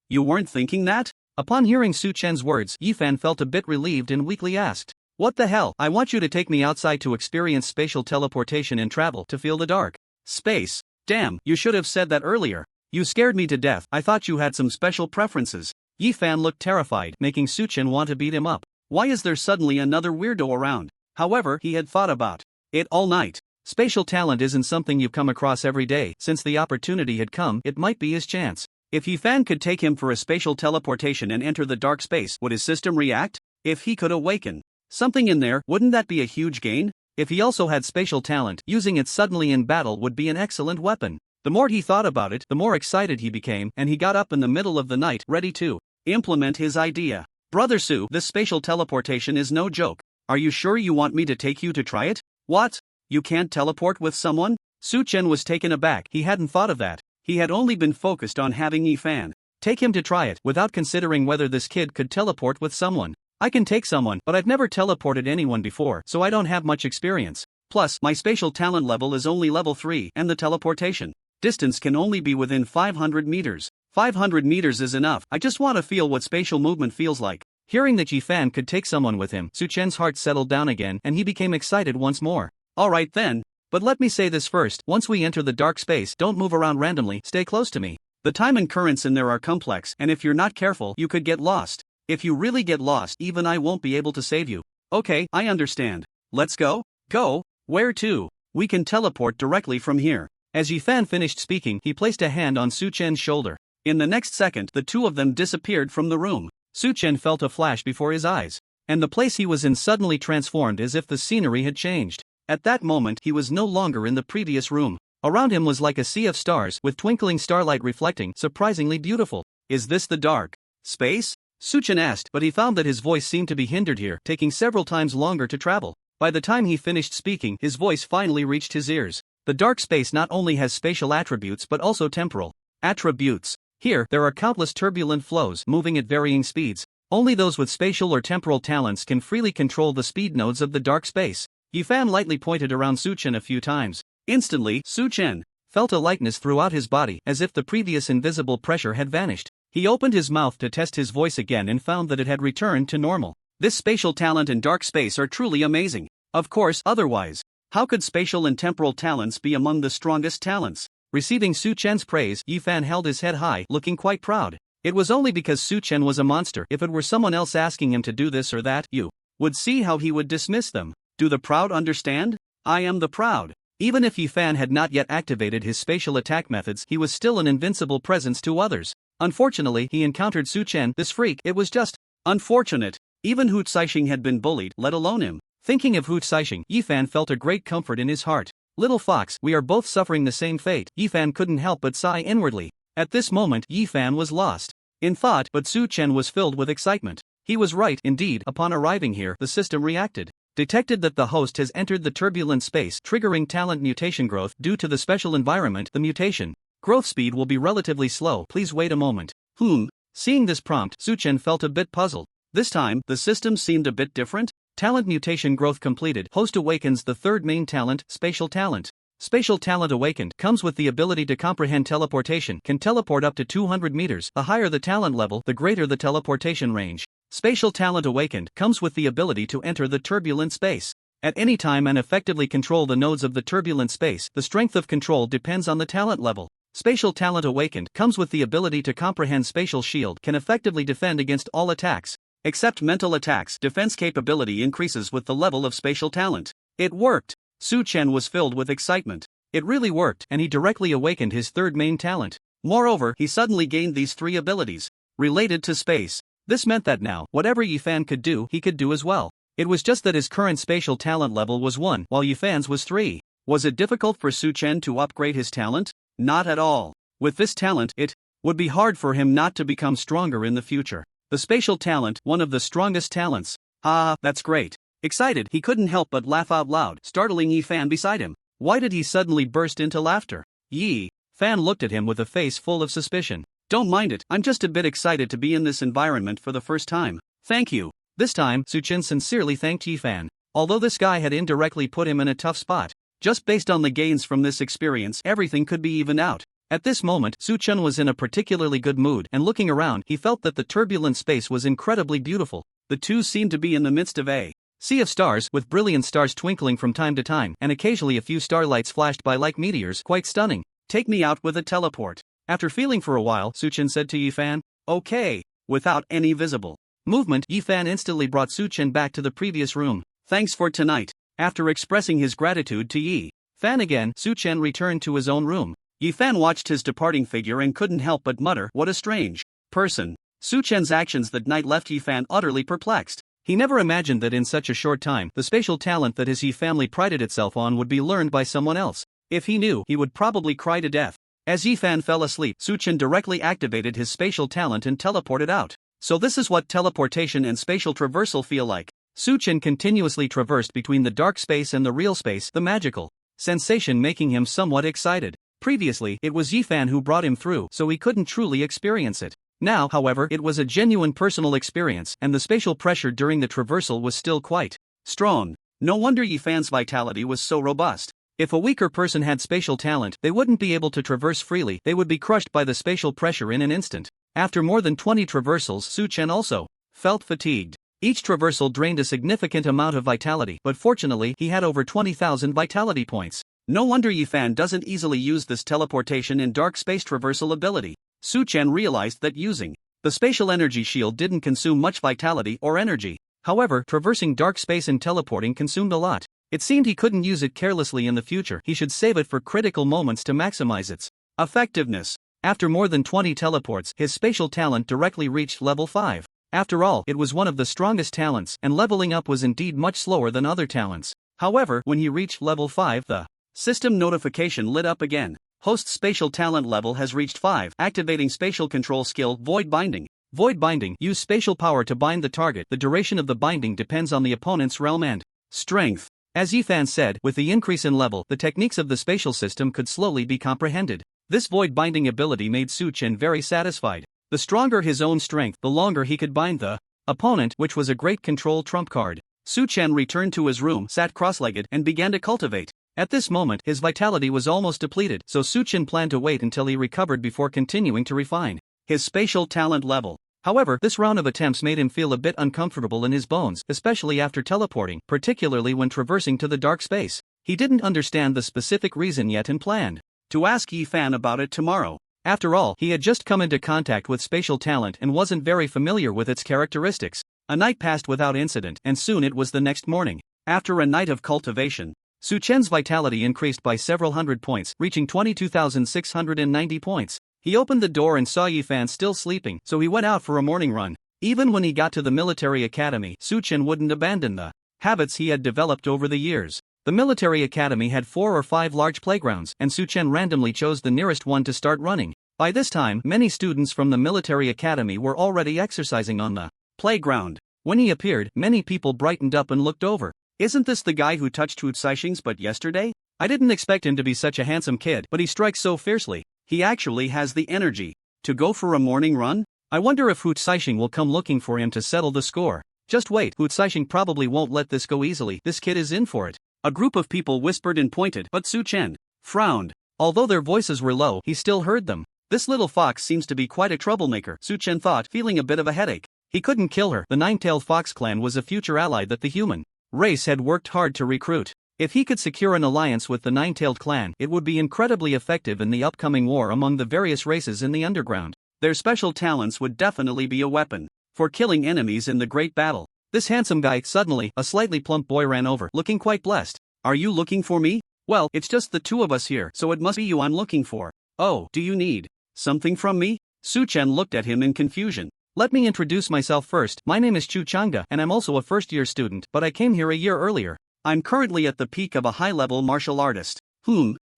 You weren't thinking that? Upon hearing Su Chen's words, Yifan felt a bit relieved and weakly asked, what the hell? I want you to take me outside to experience spatial teleportation and travel to feel the dark space. Damn, you should have said that earlier. You scared me to death. I thought you had some special preferences. Yifan looked terrified, making Su Chen want to beat him up. Why is there suddenly another weirdo around? However, he had thought about it all night. Spatial talent isn't something you come across every day. Since the opportunity had come, it might be his chance. If Yifan could take him for a spatial teleportation and enter the dark space, would his system react? If he could awaken something in there, wouldn't that be a huge gain? If he also had spatial talent, using it suddenly in battle would be an excellent weapon. The more he thought about it, the more excited he became, and he got up in the middle of the night, ready to implement his idea. Brother Su, this spatial teleportation is no joke. Are you sure you want me to take you to try it? What? You can't teleport with someone? Su Chen was taken aback. He hadn't thought of that. He had only been focused on having Yifan take him to try it, without considering whether this kid could teleport with someone. I can take someone, but I've never teleported anyone before, so I don't have much experience. Plus, my spatial talent level is only level 3, and the teleportation distance can only be within 500 meters. 500 meters is enough. I just want to feel what spatial movement feels like. Hearing that Yifan could take someone with him, Su Chen's heart settled down again, and he became excited once more. Alright then. But let me say this first, once we enter the dark space, don't move around randomly, stay close to me. The time and currents in there are complex, and if you're not careful, you could get lost. If you really get lost, even I won't be able to save you. Okay, I understand. Let's go? Go? Where to? We can teleport directly from here. As Yifan finished speaking, he placed a hand on Su Chen's shoulder. In the next second, the two of them disappeared from the room. Su Chen felt a flash before his eyes, and the place he was in suddenly transformed as if the scenery had changed. At that moment, he was no longer in the previous room. Around him was like a sea of stars, with twinkling starlight reflecting, surprisingly beautiful. Is this the dark space? Su Chen asked, but he found that his voice seemed to be hindered here, taking several times longer to travel. By the time he finished speaking, his voice finally reached his ears. The dark space not only has spatial attributes but also temporal attributes. Here, there are countless turbulent flows moving at varying speeds. Only those with spatial or temporal talents can freely control the speed nodes of the dark space. Yifan lightly pointed around Su Chen a few times. Instantly, Su Chen felt a lightness throughout his body, as if the previous invisible pressure had vanished. He opened his mouth to test his voice again and found that it had returned to normal. This spatial talent and dark space are truly amazing. Of course, otherwise, how could spatial and temporal talents be among the strongest talents? Receiving Su Chen's praise, Yifan held his head high, looking quite proud. It was only because Su Chen was a monster. If it were someone else asking him to do this or that, you would see how he would dismiss them. Do the proud understand? I am the proud. Even if Yifan had not yet activated his spatial attack methods, he was still an invincible presence to others. Unfortunately, he encountered Su Chen, this freak. It was just unfortunate. Even Hutsishing had been bullied, let alone him. Thinking of Hutsishing, Yifan felt a great comfort in his heart. Little fox, we are both suffering the same fate. Yifan couldn't help but sigh inwardly. At this moment, Yifan was lost in thought, but Su Chen was filled with excitement. He was right, indeed. Upon arriving here, the system reacted. Detected that the host has entered the turbulent space, triggering talent mutation growth. Due to the special environment, the mutation growth speed will be relatively slow. Please wait a moment. Seeing this prompt, Su Chen felt a bit puzzled. This time, the system seemed a bit different. Talent mutation growth completed. Host awakens the third main talent, spatial talent. Spatial talent awakened comes with the ability to comprehend teleportation, can teleport up to 200 meters. The higher the talent level, the greater the teleportation range. Spatial talent awakened comes with the ability to enter the turbulent space at any time and effectively control the nodes of the turbulent space. The strength of control depends on the talent level. Spatial talent awakened comes with the ability to comprehend spatial shield, can effectively defend against all attacks, except mental attacks. Defense capability increases with the level of spatial talent. It worked! Su Chen was filled with excitement. It really worked, and he directly awakened his third main talent. Moreover, he suddenly gained these three abilities related to space. This meant that now, whatever Yifan could do, he could do as well. It was just that his current spatial talent level was 1, while Yifan's was 3. Was it difficult for Su Chen to upgrade his talent? Not at all. With this talent, it would be hard for him not to become stronger in the future. The spatial talent, one of the strongest talents. Ah, that's great. Excited, he couldn't help but laugh out loud, startling Yifan beside him. Why did he suddenly burst into laughter? Fan looked at him with a face full of suspicion. Don't mind it, I'm just a bit excited to be in this environment for the first time. Thank you. This time, Su Chen sincerely thanked Yifan. Although this guy had indirectly put him in a tough spot, just based on the gains from this experience, everything could be evened out. At this moment, Su Chen was in a particularly good mood, and looking around, he felt that the turbulent space was incredibly beautiful. The two seemed to be in the midst of a sea of stars, with brilliant stars twinkling from time to time, and occasionally a few starlights flashed by like meteors. Quite stunning. Take me out with a teleport. After feeling for a while, Su Chen said to Yifan, okay. Without any visible movement, Yifan instantly brought Su Chen back to the previous room. Thanks for tonight. After expressing his gratitude to Yifan again, Su Chen returned to his own room. Yifan watched his departing figure and couldn't help but mutter, what a strange person. Su Chen's actions that night left Yifan utterly perplexed. He never imagined that in such a short time, the spatial talent that his Yi family prided itself on would be learned by someone else. If he knew, he would probably cry to death. As Yifan fell asleep, Su Chen directly activated his spatial talent and teleported out. So this is what teleportation and spatial traversal feel like. Su Chen continuously traversed between the dark space and the real space, the magical sensation making him somewhat excited. Previously, it was Yifan who brought him through, so he couldn't truly experience it. Now, however, it was a genuine personal experience, and the spatial pressure during the traversal was still quite strong. No wonder Yifan's vitality was so robust. If a weaker person had spatial talent, they wouldn't be able to traverse freely, they would be crushed by the spatial pressure in an instant. After more than 20 traversals, Su Chen also felt fatigued. Each traversal drained a significant amount of vitality, but fortunately, he had over 20,000 vitality points. No wonder Yifan doesn't easily use this teleportation and dark space traversal ability. Su Chen realized that using the spatial energy shield didn't consume much vitality or energy. However, traversing dark space and teleporting consumed a lot. It seemed he couldn't use it carelessly in the future. He should save it for critical moments to maximize its effectiveness. After more than 20 teleports, his spatial talent directly reached level 5. After all, it was one of the strongest talents, and leveling up was indeed much slower than other talents. However, when he reached level 5, the system notification lit up again. Host's spatial talent level has reached 5, activating spatial control skill Void Binding. Void Binding, use spatial power to bind the target. The duration of the binding depends on the opponent's realm and strength. As Yifan said, with the increase in level, the techniques of the spatial system could slowly be comprehended. This void binding ability made Su Chen very satisfied. The stronger his own strength, the longer he could bind the opponent, which was a great control trump card. Su Chen returned to his room, sat cross-legged, and began to cultivate. At this moment, his vitality was almost depleted, so Su Chen planned to wait until he recovered before continuing to refine his spatial talent level. However, this round of attempts made him feel a bit uncomfortable in his bones, especially after teleporting, particularly when traversing to the dark space. He didn't understand the specific reason yet and planned to ask Yifan about it tomorrow. After all, he had just come into contact with spatial talent and wasn't very familiar with its characteristics. A night passed without incident, and soon it was the next morning. After a night of cultivation, Su Chen's vitality increased by several hundred points, reaching 22,690 points. He opened the door and saw Yifan still sleeping, so he went out for a morning run. Even when he got to the military academy, Su Chen wouldn't abandon the habits he had developed over the years. The military academy had 4 or 5 large playgrounds, and Su Chen randomly chose the nearest one to start running. By this time, many students from the military academy were already exercising on the playground. When he appeared, many people brightened up and looked over. Isn't this the guy who touched Hu Caixing's butt yesterday? I didn't expect him to be such a handsome kid, but he strikes so fiercely. He actually has the energy to go for a morning run? I wonder if Hu Caixing will come looking for him to settle the score. Just wait, Hu Caixing probably won't let this go easily. This kid is in for it. A group of people whispered and pointed, but Su Chen frowned. Although their voices were low, he still heard them. This little fox seems to be quite a troublemaker, Su Chen thought, feeling a bit of a headache. He couldn't kill her. The Nine-Tailed Fox clan was a future ally that the human race had worked hard to recruit. If he could secure an alliance with the Nine-Tailed clan, it would be incredibly effective in the upcoming war among the various races in the underground. Their special talents would definitely be a weapon for killing enemies in the great battle. This handsome guy, suddenly, a slightly plump boy ran over, looking quite blessed. Are you looking for me? Well, it's just the two of us here, so it must be you I'm looking for. Oh, do you need something from me? Su-chen looked at him in confusion. Let me introduce myself first. My name is Chu Changa and I'm also a first-year student, but I came here a year earlier. I'm currently at the peak of a high-level martial artist.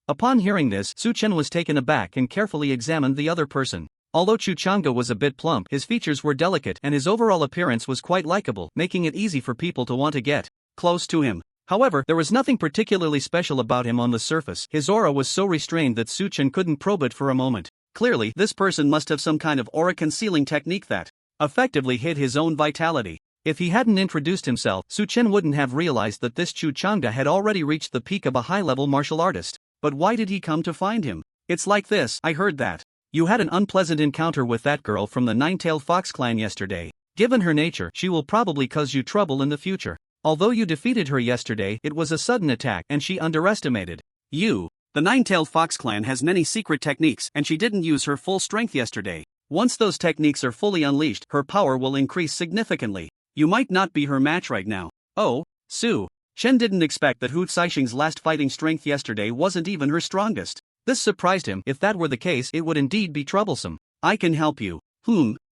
Upon hearing this, Su-chen was taken aback and carefully examined the other person. Although Chu Changa was a bit plump, his features were delicate and his overall appearance was quite likable, making it easy for people to want to get close to him. However, there was nothing particularly special about him on the surface. His aura was so restrained that Su-chen couldn't probe it for a moment. Clearly, this person must have some kind of aura concealing technique that effectively hid his own vitality. If he hadn't introduced himself, Su-chen wouldn't have realized that this Chu Changa had already reached the peak of a high-level martial artist. But why did he come to find him? It's like this, I heard that you had an unpleasant encounter with that girl from the Nine-Tailed Fox clan yesterday. Given her nature, she will probably cause you trouble in the future. Although you defeated her yesterday, it was a sudden attack and she underestimated you. The Nine-Tailed Fox clan has many secret techniques and she didn't use her full strength yesterday. Once those techniques are fully unleashed, her power will increase significantly. You might not be her match right now. Oh, Su-chen didn't expect that Hu Caixing's last fighting strength yesterday wasn't even her strongest. This surprised him. If that were the case, it would indeed be troublesome. I can help you.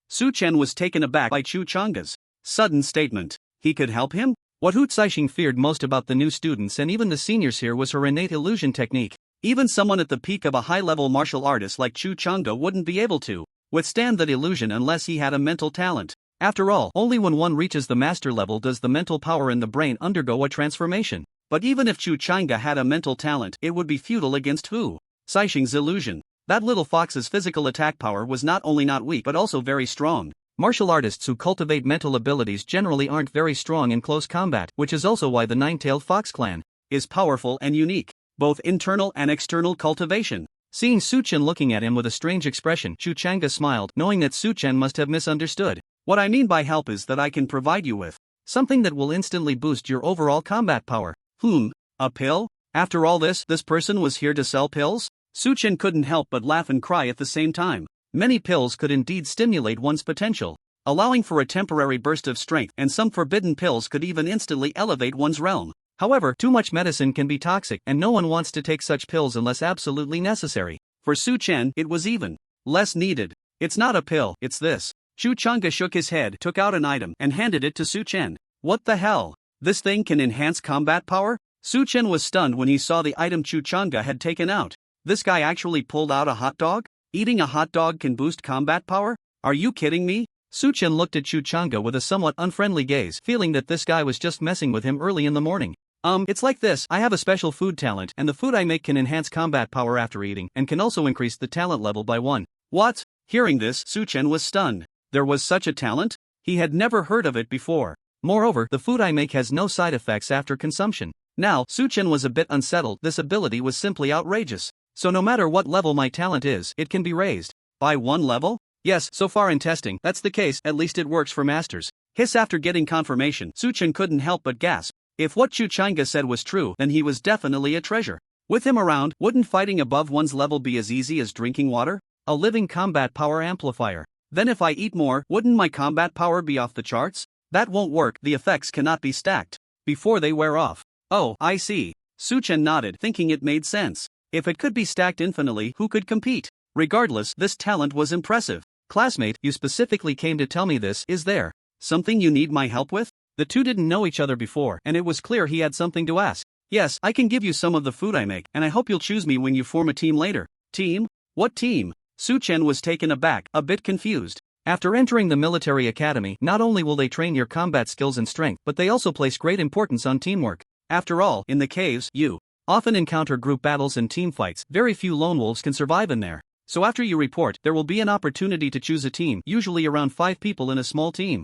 Su-chen was taken aback by Chu Changa's sudden statement. He could help him? What Hu Caixing feared most about the new students and even the seniors here was her innate illusion technique. Even someone at the peak of a high-level martial artist like Chu Changa wouldn't be able to withstand that illusion unless he had a mental talent. After all, only when one reaches the master level does the mental power in the brain undergo a transformation. But even if Chu Changa had a mental talent, it would be futile against Hu Caixing's illusion. That little fox's physical attack power was not only not weak but also very strong. Martial artists who cultivate mental abilities generally aren't very strong in close combat, which is also why the Nine-Tailed Fox clan is powerful and unique. Both internal and external cultivation. Seeing Su-chen looking at him with a strange expression, Chu Changa smiled, knowing that Su-chen must have misunderstood. What I mean by help is that I can provide you with something that will instantly boost your overall combat power. A pill? After all this person was here to sell pills? Su-chen couldn't help but laugh and cry at the same time. Many pills could indeed stimulate one's potential, allowing for a temporary burst of strength, and some forbidden pills could even instantly elevate one's realm. However, too much medicine can be toxic, and no one wants to take such pills unless absolutely necessary. For Su-chen, it was even less needed. It's not a pill, it's this. Chu Changa shook his head, took out an item, and handed it to Su-chen. What the hell? This thing can enhance combat power? Su-chen was stunned when he saw the item Chu Changa had taken out. This guy actually pulled out a hot dog? Eating a hot dog can boost combat power? Are you kidding me? Su-chen looked at Chu Changa with a somewhat unfriendly gaze, feeling that this guy was just messing with him early in the morning. It's like this, I have a special food talent, and the food I make can enhance combat power after eating, and can also increase the talent level by 1. What? Hearing this, Su-chen was stunned. There was such a talent? He had never heard of it before. Moreover, the food I make has no side effects after consumption. Now, Su-chen was a bit unsettled. This ability was simply outrageous. So no matter what level my talent is, it can be raised. By 1 level? Yes, so far in testing, that's the case, at least it works for masters. After getting confirmation, Su-chen couldn't help but gasp. If what Chu Changa said was true, then he was definitely a treasure. With him around, wouldn't fighting above one's level be as easy as drinking water? A living combat power amplifier. Then if I eat more, wouldn't my combat power be off the charts? That won't work, the effects cannot be stacked before they wear off. Oh, I see. Su-chen nodded, thinking it made sense. If it could be stacked infinitely, who could compete? Regardless, this talent was impressive. Classmate, you specifically came to tell me this. Is there something you need my help with? The two didn't know each other before, and it was clear he had something to ask. Yes, I can give you some of the food I make, and I hope you'll choose me when you form a team later. Team? What team? Su-chen was taken aback, a bit confused. After entering the military academy, not only will they train your combat skills and strength, but they also place great importance on teamwork. After all, in the caves, you often encounter group battles and team fights. Very few lone wolves can survive in there. So after you report, there will be an opportunity to choose a team, usually around 5 people in a small team.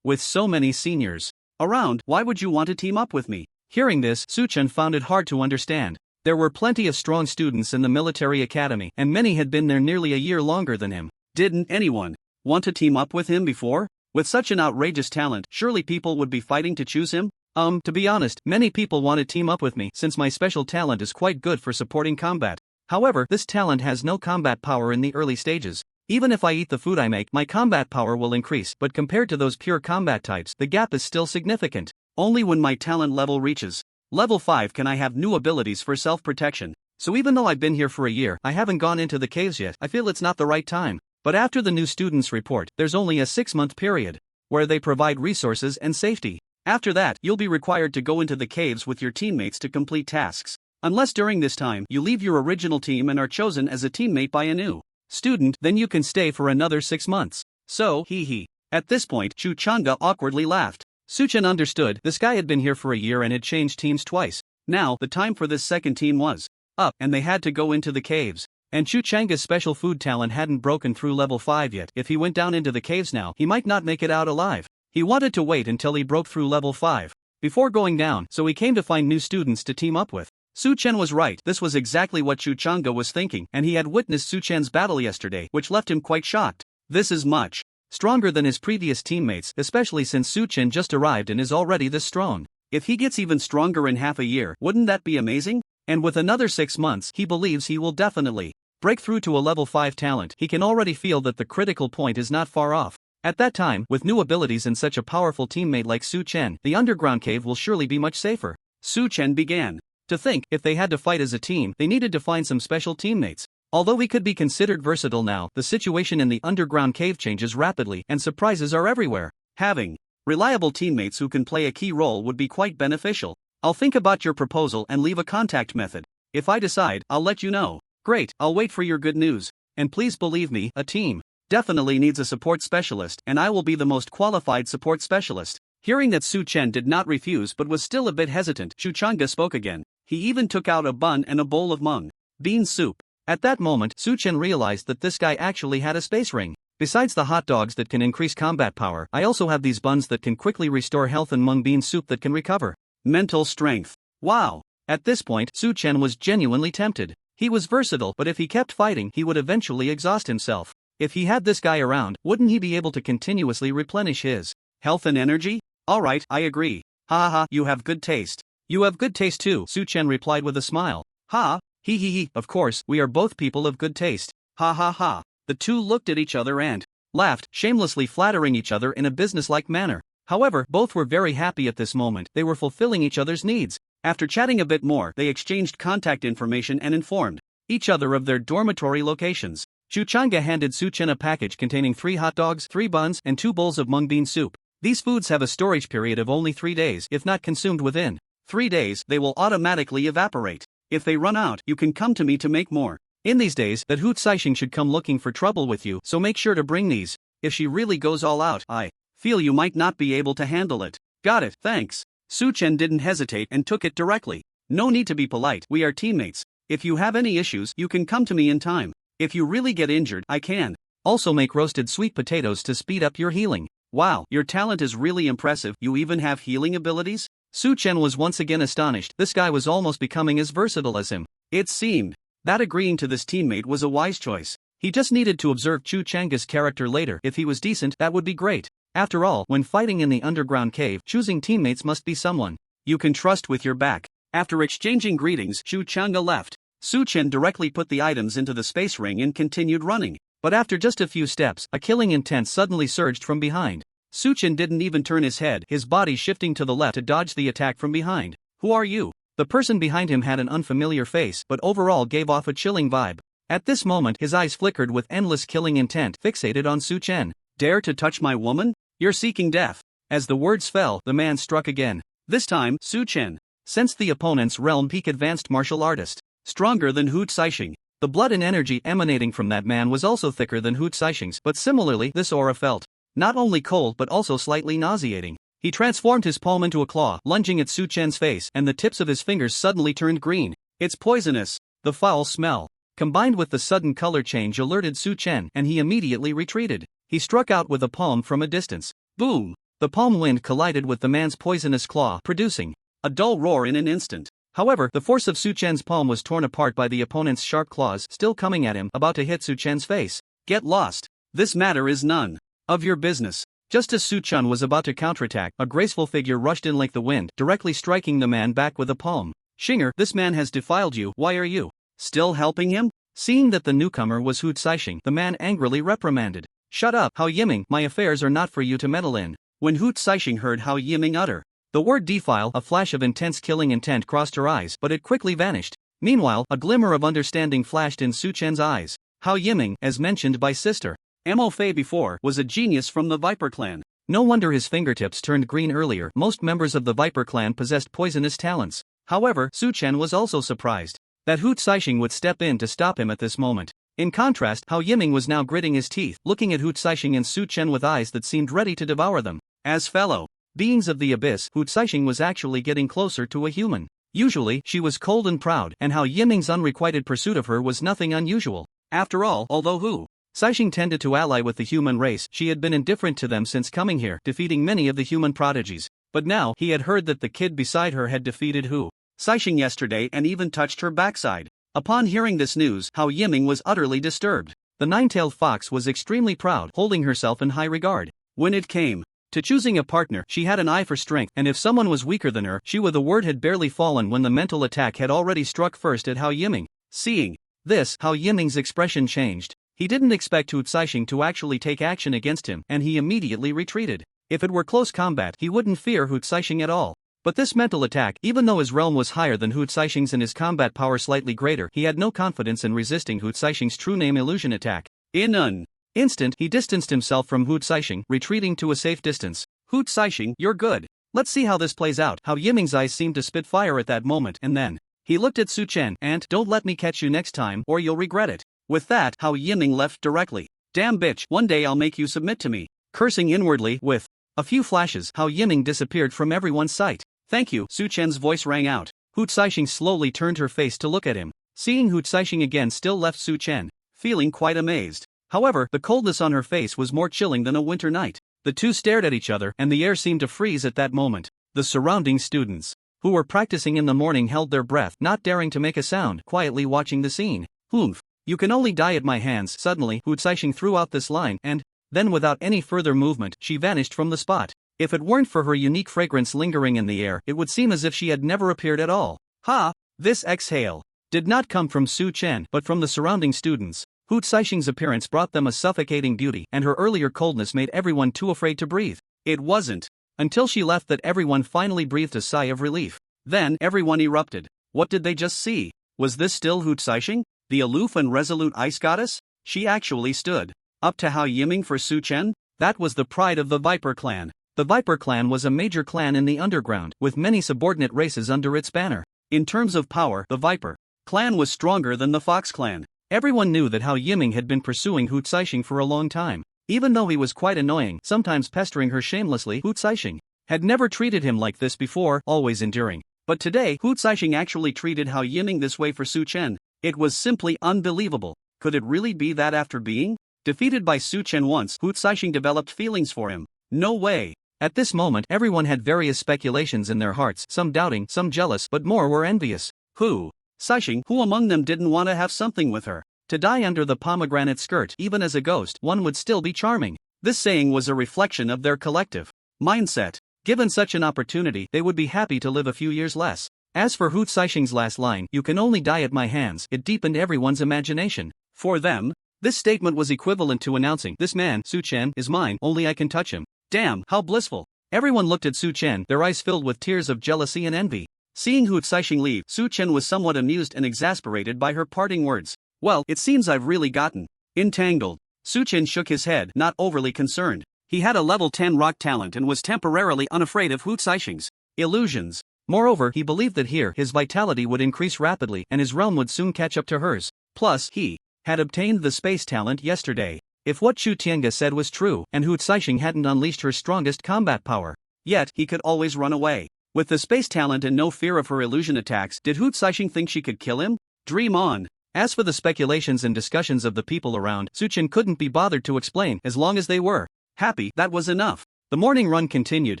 With so many seniors around, why would you want to team up with me? Hearing this, Su-chen found it hard to understand. There were plenty of strong students in the military academy, and many had been there nearly a year longer than him. Didn't anyone want to team up with him before? With such an outrageous talent, surely people would be fighting to choose him? To be honest, many people want to team up with me since my special talent is quite good for supporting combat. However, this talent has no combat power in the early stages. Even if I eat the food I make, my combat power will increase, but compared to those pure combat types, the gap is still significant. Only when my talent level reaches level 5 can I have new abilities for self-protection. So even though I've been here for a year, I haven't gone into the caves yet. I feel it's not the right time. But after the new students report, there's only a 6-month period where they provide resources and safety. After that, you'll be required to go into the caves with your teammates to complete tasks. Unless during this time, you leave your original team and are chosen as a teammate by a new student, then you can stay for another 6 months. So, hee. At this point, Chu Changa awkwardly laughed. Suchen understood, this guy had been here for a year and had changed teams twice. Now, the time for this second team was up, and they had to go into the caves. And Chu Changa's special food talent hadn't broken through level 5 yet. If he went down into the caves now, he might not make it out alive. He wanted to wait until he broke through level 5 before going down, so he came to find new students to team up with. Su Chen was right, this was exactly what Chu Changa was thinking, and he had witnessed Su Chen's battle yesterday, which left him quite shocked. This is much stronger than his previous teammates, especially since Su Chen just arrived and is already this strong. If he gets even stronger in half a year, wouldn't that be amazing? And with another 6 months, he believes he will definitely break through to a level 5 talent. He can already feel that the critical point is not far off. At that time, with new abilities and such a powerful teammate like Su Chen, the underground cave will surely be much safer. Su Chen began to think, if they had to fight as a team, they needed to find some special teammates. Although he could be considered versatile now, the situation in the underground cave changes rapidly and surprises are everywhere. Having reliable teammates who can play a key role would be quite beneficial. I'll think about your proposal and leave a contact method. If I decide, I'll let you know. Great, I'll wait for your good news. And please believe me, a team definitely needs a support specialist, and I will be the most qualified support specialist. Hearing that Su Chen did not refuse but was still a bit hesitant, Chu Changa spoke again. He even took out a bun and a bowl of mung bean soup. At that moment, Su Chen realized that this guy actually had a space ring. Besides the hot dogs that can increase combat power, I also have these buns that can quickly restore health and mung bean soup that can recover mental strength. Wow! At this point, Su Chen was genuinely tempted. He was versatile, but if he kept fighting, he would eventually exhaust himself. If he had this guy around, wouldn't he be able to continuously replenish his health and energy? Alright, I agree. Ha ha ha, you have good taste. You have good taste too, Su Chen replied with a smile. Ha! He, of course, we are both people of good taste. Ha ha ha. The two looked at each other and laughed, shamelessly flattering each other in a businesslike manner. However, both were very happy at this moment, they were fulfilling each other's needs. After chatting a bit more, they exchanged contact information and informed each other of their dormitory locations. Chu Changa handed Su Chen a package containing 3 hot dogs, 3 buns, and 2 bowls of mung bean soup. These foods have a storage period of only 3 days. If not consumed within 3 days, they will automatically evaporate. If they run out, you can come to me to make more. In these days, that Hu Caixing should come looking for trouble with you, so make sure to bring these. If she really goes all out, I feel you might not be able to handle it. Got it, thanks. Su Chen didn't hesitate and took it directly. No need to be polite, we are teammates. If you have any issues, you can come to me in time. If you really get injured, I can also make roasted sweet potatoes to speed up your healing. Wow, your talent is really impressive, you even have healing abilities? Su Chen was once again astonished, this guy was almost becoming as versatile as him. It seemed that agreeing to this teammate was a wise choice. He just needed to observe Chu Changa's character later. If he was decent, that would be great. After all, when fighting in the underground cave, choosing teammates must be someone you can trust with your back. After exchanging greetings, Chu Changa left. Su Chen directly put the items into the space ring and continued running. But after just a few steps, a killing intent suddenly surged from behind. Su Chen didn't even turn his head, his body shifting to the left to dodge the attack from behind. Who are you? The person behind him had an unfamiliar face, but overall gave off a chilling vibe. At this moment, his eyes flickered with endless killing intent fixated on Su Chen. Dare to touch my woman? You're seeking death. As the words fell, the man struck again. This time, Su Chen sensed the opponent's realm peak advanced martial artist. Stronger than Hu Caixing. The blood and energy emanating from that man was also thicker than Hu Caixing's, but similarly, this aura felt not only cold but also slightly nauseating. He transformed his palm into a claw, lunging at Su Chen's face, and the tips of his fingers suddenly turned green. It's poisonous. The foul smell, combined with the sudden color change, alerted Su Chen, and he immediately retreated. He struck out with a palm from a distance. Boom! The palm wind collided with the man's poisonous claw, producing a dull roar in an instant. However, the force of Su Chen's palm was torn apart by the opponent's sharp claws, still coming at him, about to hit Su Chen's face. Get lost. This matter is none of your business. Just as Su-chan was about to counterattack, a graceful figure rushed in like the wind, directly striking the man back with a palm. Shinger, this man has defiled you, why are you still helping him? Seeing that the newcomer was Hu Caixing, the man angrily reprimanded. Shut up, Hao Yiming, my affairs are not for you to meddle in. When Hu Caixing heard Hao Yiming utter the word defile, a flash of intense killing intent crossed her eyes, but it quickly vanished. Meanwhile, a glimmer of understanding flashed in Su-chan's eyes. Hao Yiming, as mentioned by Sister Mo Fei before, was a genius from the Viper clan. No wonder his fingertips turned green earlier. Most members of the Viper clan possessed poisonous talents. However, Su-chan was also surprised that Hu Caixing would step in to stop him at this moment. In contrast, Hao Yiming was now gritting his teeth, looking at Hu Caixing and Su-chan with eyes that seemed ready to devour them. As fellow beings of the abyss, Hu Caixing was actually getting closer to a human. Usually, she was cold and proud, and Hao Yiming's unrequited pursuit of her was nothing unusual. After all, although Hu Caixing tended to ally with the human race, she had been indifferent to them since coming here, defeating many of the human prodigies. But now, he had heard that the kid beside her had defeated Hu Caixing yesterday and even touched her backside. Upon hearing this news, Hao Yiming was utterly disturbed. The nine-tailed fox was extremely proud, holding herself in high regard. When it came to choosing a partner, she had an eye for strength, and if someone was weaker than her, the word had barely fallen when the mental attack had already struck first at Hao Yiming. Seeing this, Hao Yiming's expression changed. He didn't expect Hu Caixing to actually take action against him, and he immediately retreated. If it were close combat, he wouldn't fear Hu Caixing at all. But this mental attack, even though his realm was higher than Hu Caixing's and his combat power slightly greater, he had no confidence in resisting Hu Caixing's true name illusion attack. In an instant, he distanced himself from Hu Caixing, retreating to a safe distance. Hu Caixing, you're good. Let's see how this plays out. Hao Yiming's eyes seemed to spit fire at that moment, and then he looked at Su-chan, and don't let me catch you next time, or you'll regret it. With that, Hao Yiming left directly. Damn bitch, one day I'll make you submit to me. Cursing inwardly, with a few flashes, Hao Yiming disappeared from everyone's sight. Thank you, Su-chan's voice rang out. Hu Caixing slowly turned her face to look at him. Seeing Hu Caixing again still left Su-chan, feeling quite amazed. However, the coldness on her face was more chilling than a winter night. The two stared at each other, and the air seemed to freeze at that moment. The surrounding students, who were practicing in the morning, held their breath, not daring to make a sound, quietly watching the scene. Humph. You can only die at my hands. Suddenly, Hu Caixing threw out this line, and then without any further movement, she vanished from the spot. If it weren't for her unique fragrance lingering in the air, it would seem as if she had never appeared at all. Ha! This exhale did not come from Su-chan, but from the surrounding students. Hu Caixing's appearance brought them a suffocating beauty, and her earlier coldness made everyone too afraid to breathe. It wasn't until she left that everyone finally breathed a sigh of relief. Then, everyone erupted. What did they just see? Was this still Hu Caixing? The aloof and resolute ice goddess? She actually stood up to Hao Yiming for Su-chan? That was the pride of the Viper clan. The Viper clan was a major clan in the underground, with many subordinate races under its banner. In terms of power, the Viper clan was stronger than the Fox clan. Everyone knew that Hao Yiming had been pursuing Hu Caixing for a long time. Even though he was quite annoying, sometimes pestering her shamelessly, Hu Caixing had never treated him like this before, always enduring. But today, Hu Caixing actually treated Hao Yiming this way for Su-chan. It was simply unbelievable. Could it really be that after being defeated by Su-chan once, Hu Caixing developed feelings for him? No way. At this moment, everyone had various speculations in their hearts, some doubting, some jealous, but more were envious. Hu Caixing, who among them didn't want to have something with her? To die under the pomegranate skirt, even as a ghost, one would still be charming. This saying was a reflection of their collective mindset. Given such an opportunity, they would be happy to live a few years less. As for Hu Caixing's last line, you can only die at my hands, it deepened everyone's imagination. For them, this statement was equivalent to announcing, this man, Su-chan, is mine, only I can touch him. Damn, how blissful. Everyone looked at Su-chan, their eyes filled with tears of jealousy and envy. Seeing Hu Caixing leave, Su-chan was somewhat amused and exasperated by her parting words. Well, it seems I've really gotten entangled. Su-chan shook his head, not overly concerned. He had a level 10 rock talent and was temporarily unafraid of Hu Caixing's illusions. Moreover, he believed that here his vitality would increase rapidly and his realm would soon catch up to hers. Plus, he had obtained the space talent yesterday. If what Chu Tiange said was true, and Hu Caixing hadn't unleashed her strongest combat power, yet he could always run away. With the space talent and no fear of her illusion attacks, did Hu Caixing think she could kill him? Dream on. As for the speculations and discussions of the people around, Su-chan couldn't be bothered to explain. As long as they were happy, that was enough. The morning run continued.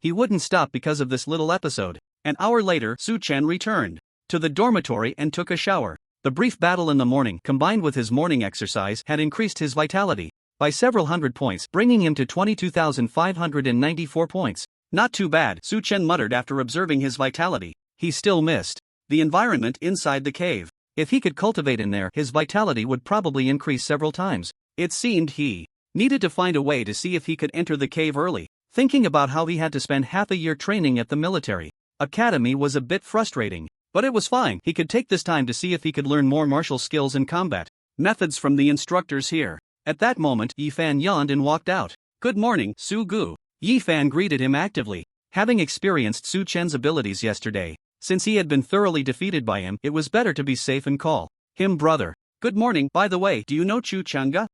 He wouldn't stop because of this little episode. An hour later, Su-chan returned to the dormitory and took a shower. The brief battle in the morning, combined with his morning exercise, had increased his vitality. by several hundred points, bringing him to 22,594 points. Not too bad, Su Chen muttered after observing his vitality. He still missed the environment inside the cave. If he could cultivate in there, his vitality would probably increase several times. It seemed he needed to find a way to see if he could enter the cave early. Thinking about how he had to spend half a year training at the military academy was a bit frustrating. But it was fine, he could take this time to see if he could learn more martial skills and combat methods from the instructors here. At that moment, Yifan yawned and walked out. Good morning, Su Gu. Yifan greeted him actively. Having experienced Su Chen's abilities yesterday, since he had been thoroughly defeated by him, it was better to be safe and call him brother. Good morning, by the way, do you know Chu Changa?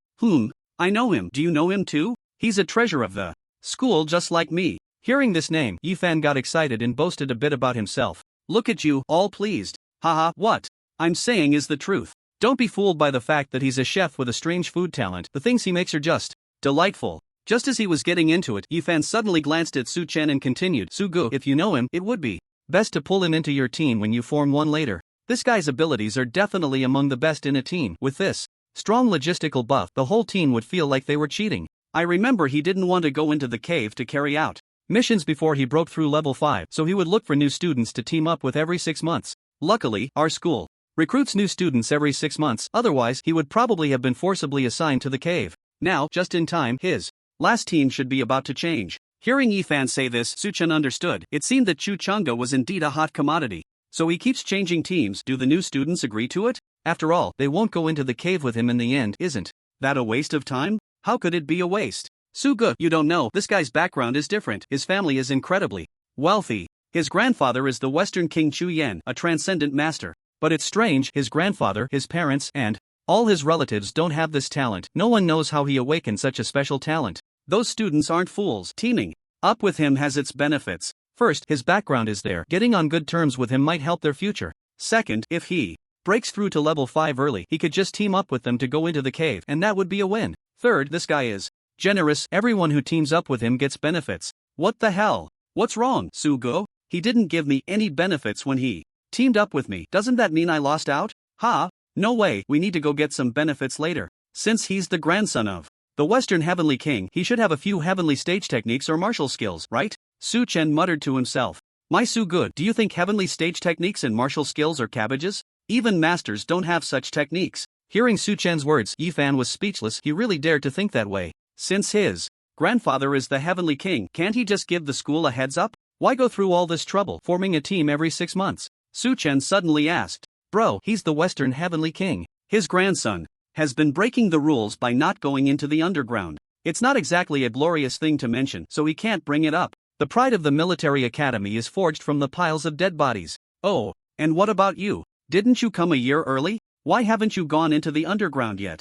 I know him. Do you know him too? He's a treasure of the school just like me. Hearing this name, Yifan got excited and boasted a bit about himself. Look at you, all pleased. Haha, what I'm saying is the truth. Don't be fooled by the fact that he's a chef with a strange food talent. The things he makes are just delightful. Just as he was getting into it, Yifan suddenly glanced at Su Chen and continued, Su Gu, if you know him, it would be best to pull him into your team when you form one later. This guy's abilities are definitely among the best in a team. With this strong logistical buff, the whole team would feel like they were cheating. I remember he didn't want to go into the cave to carry out missions before he broke through level 5, so he would look for new students to team up with every 6 months. Luckily, our school recruits new students every 6 months, otherwise he would probably have been forcibly assigned to the cave. Now, just in time, his last team should be about to change. Hearing Yifan say this, Su Chen understood. It seemed that Chu Changa was indeed a hot commodity. So he keeps changing teams. Do the new students agree to it? After all, they won't go into the cave with him in the end. Isn't that a waste of time? How could it be a waste? Su Gu, you don't know, this guy's background is different. His family is incredibly wealthy. His grandfather is the Western King Chu Yan, a transcendent master. But it's strange, his grandfather, his parents, and all his relatives don't have this talent. No one knows how he awakened such a special talent. Those students aren't fools. Teaming up with him has its benefits. First, his background is there. Getting on good terms with him might help their future. Second, if he breaks through to level 5 early, he could just team up with them to go into the cave, and that would be a win. Third, this guy is generous. Everyone who teams up with him gets benefits. What the hell? What's wrong, Su Gu? He didn't give me any benefits when he teamed up with me. Doesn't that mean I lost out? Ha! No way, we need to go get some benefits later. Since he's the grandson of the Western Heavenly King, he should have a few heavenly stage techniques or martial skills, right? Su Chen muttered to himself. My Su Gu, do you think heavenly stage techniques and martial skills are cabbages? Even masters don't have such techniques. Hearing Su Chen's words, Yifan was speechless. He really dared to think that way. Since his grandfather is the Heavenly King, can't he just give the school a heads up? Why go through all this trouble, forming a team every 6 months? Su Chen suddenly asked. Bro, he's the Western Heavenly King. His grandson has been breaking the rules by not going into the underground. It's not exactly a glorious thing to mention, so he can't bring it up. The pride of the military academy is forged from the piles of dead bodies. Oh, and what about you? Didn't you come a year early? Why haven't you gone into the underground yet?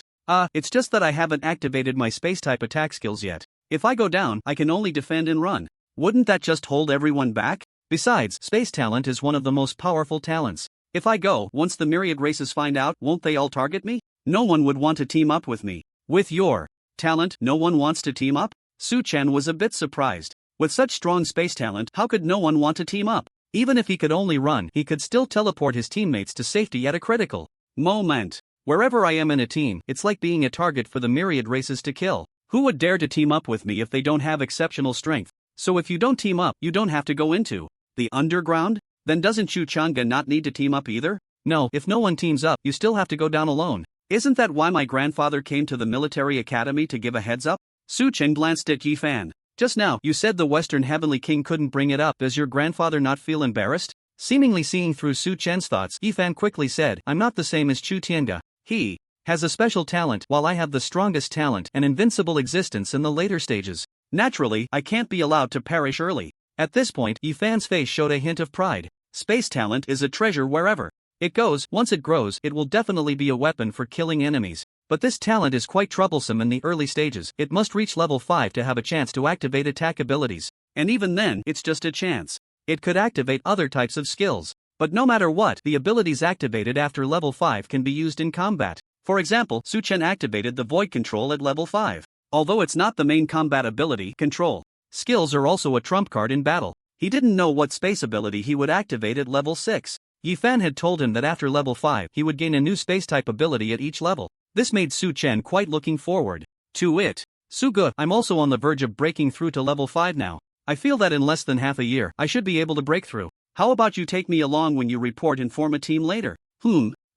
It's just that I haven't activated my space-type attack skills yet. If I go down, I can only defend and run. Wouldn't that just hold everyone back? Besides, space talent is one of the most powerful talents. If I go, once the myriad races find out, won't they all target me? No one would want to team up with me. With your talent, no one wants to team up? Su Chen was a bit surprised. With such strong space talent, how could no one want to team up? Even if he could only run, he could still teleport his teammates to safety at a critical moment. Wherever I am in a team, it's like being a target for the myriad races to kill. Who would dare to team up with me if they don't have exceptional strength? So if you don't team up, you don't have to go into the underground? Then doesn't Chu Changa not need to team up either? No, if no one teams up, you still have to go down alone. Isn't that why my grandfather came to the military academy to give a heads up? Su Chen glanced at Yifan. Just now, you said the Western Heavenly King couldn't bring it up. Does your grandfather not feel embarrassed? Seemingly seeing through Su Chen's thoughts, Yifan quickly said, I'm not the same as Chu Tianga. He has a special talent, while I have the strongest talent and invincible existence in the later stages. Naturally, I can't be allowed to perish early. At this point, Yifan's face showed a hint of pride. Space talent is a treasure wherever it goes. Once it grows, it will definitely be a weapon for killing enemies. But this talent is quite troublesome in the early stages. It must reach level 5 to have a chance to activate attack abilities. And even then, it's just a chance. It could activate other types of skills. But no matter what, the abilities activated after level 5 can be used in combat. For example, Su Chen activated the Void Control at level 5. Although it's not the main combat ability, control skills are also a trump card in battle. He didn't know what space ability he would activate at level 6. Yifan had told him that after level 5 he would gain a new space-type ability at each level. This made Su Chen quite looking forward. To it. Suga, I'm also on the verge of breaking through to level 5 now. I feel that in less than half a year, I should be able to break through. How about you take me along when you report and form a team later?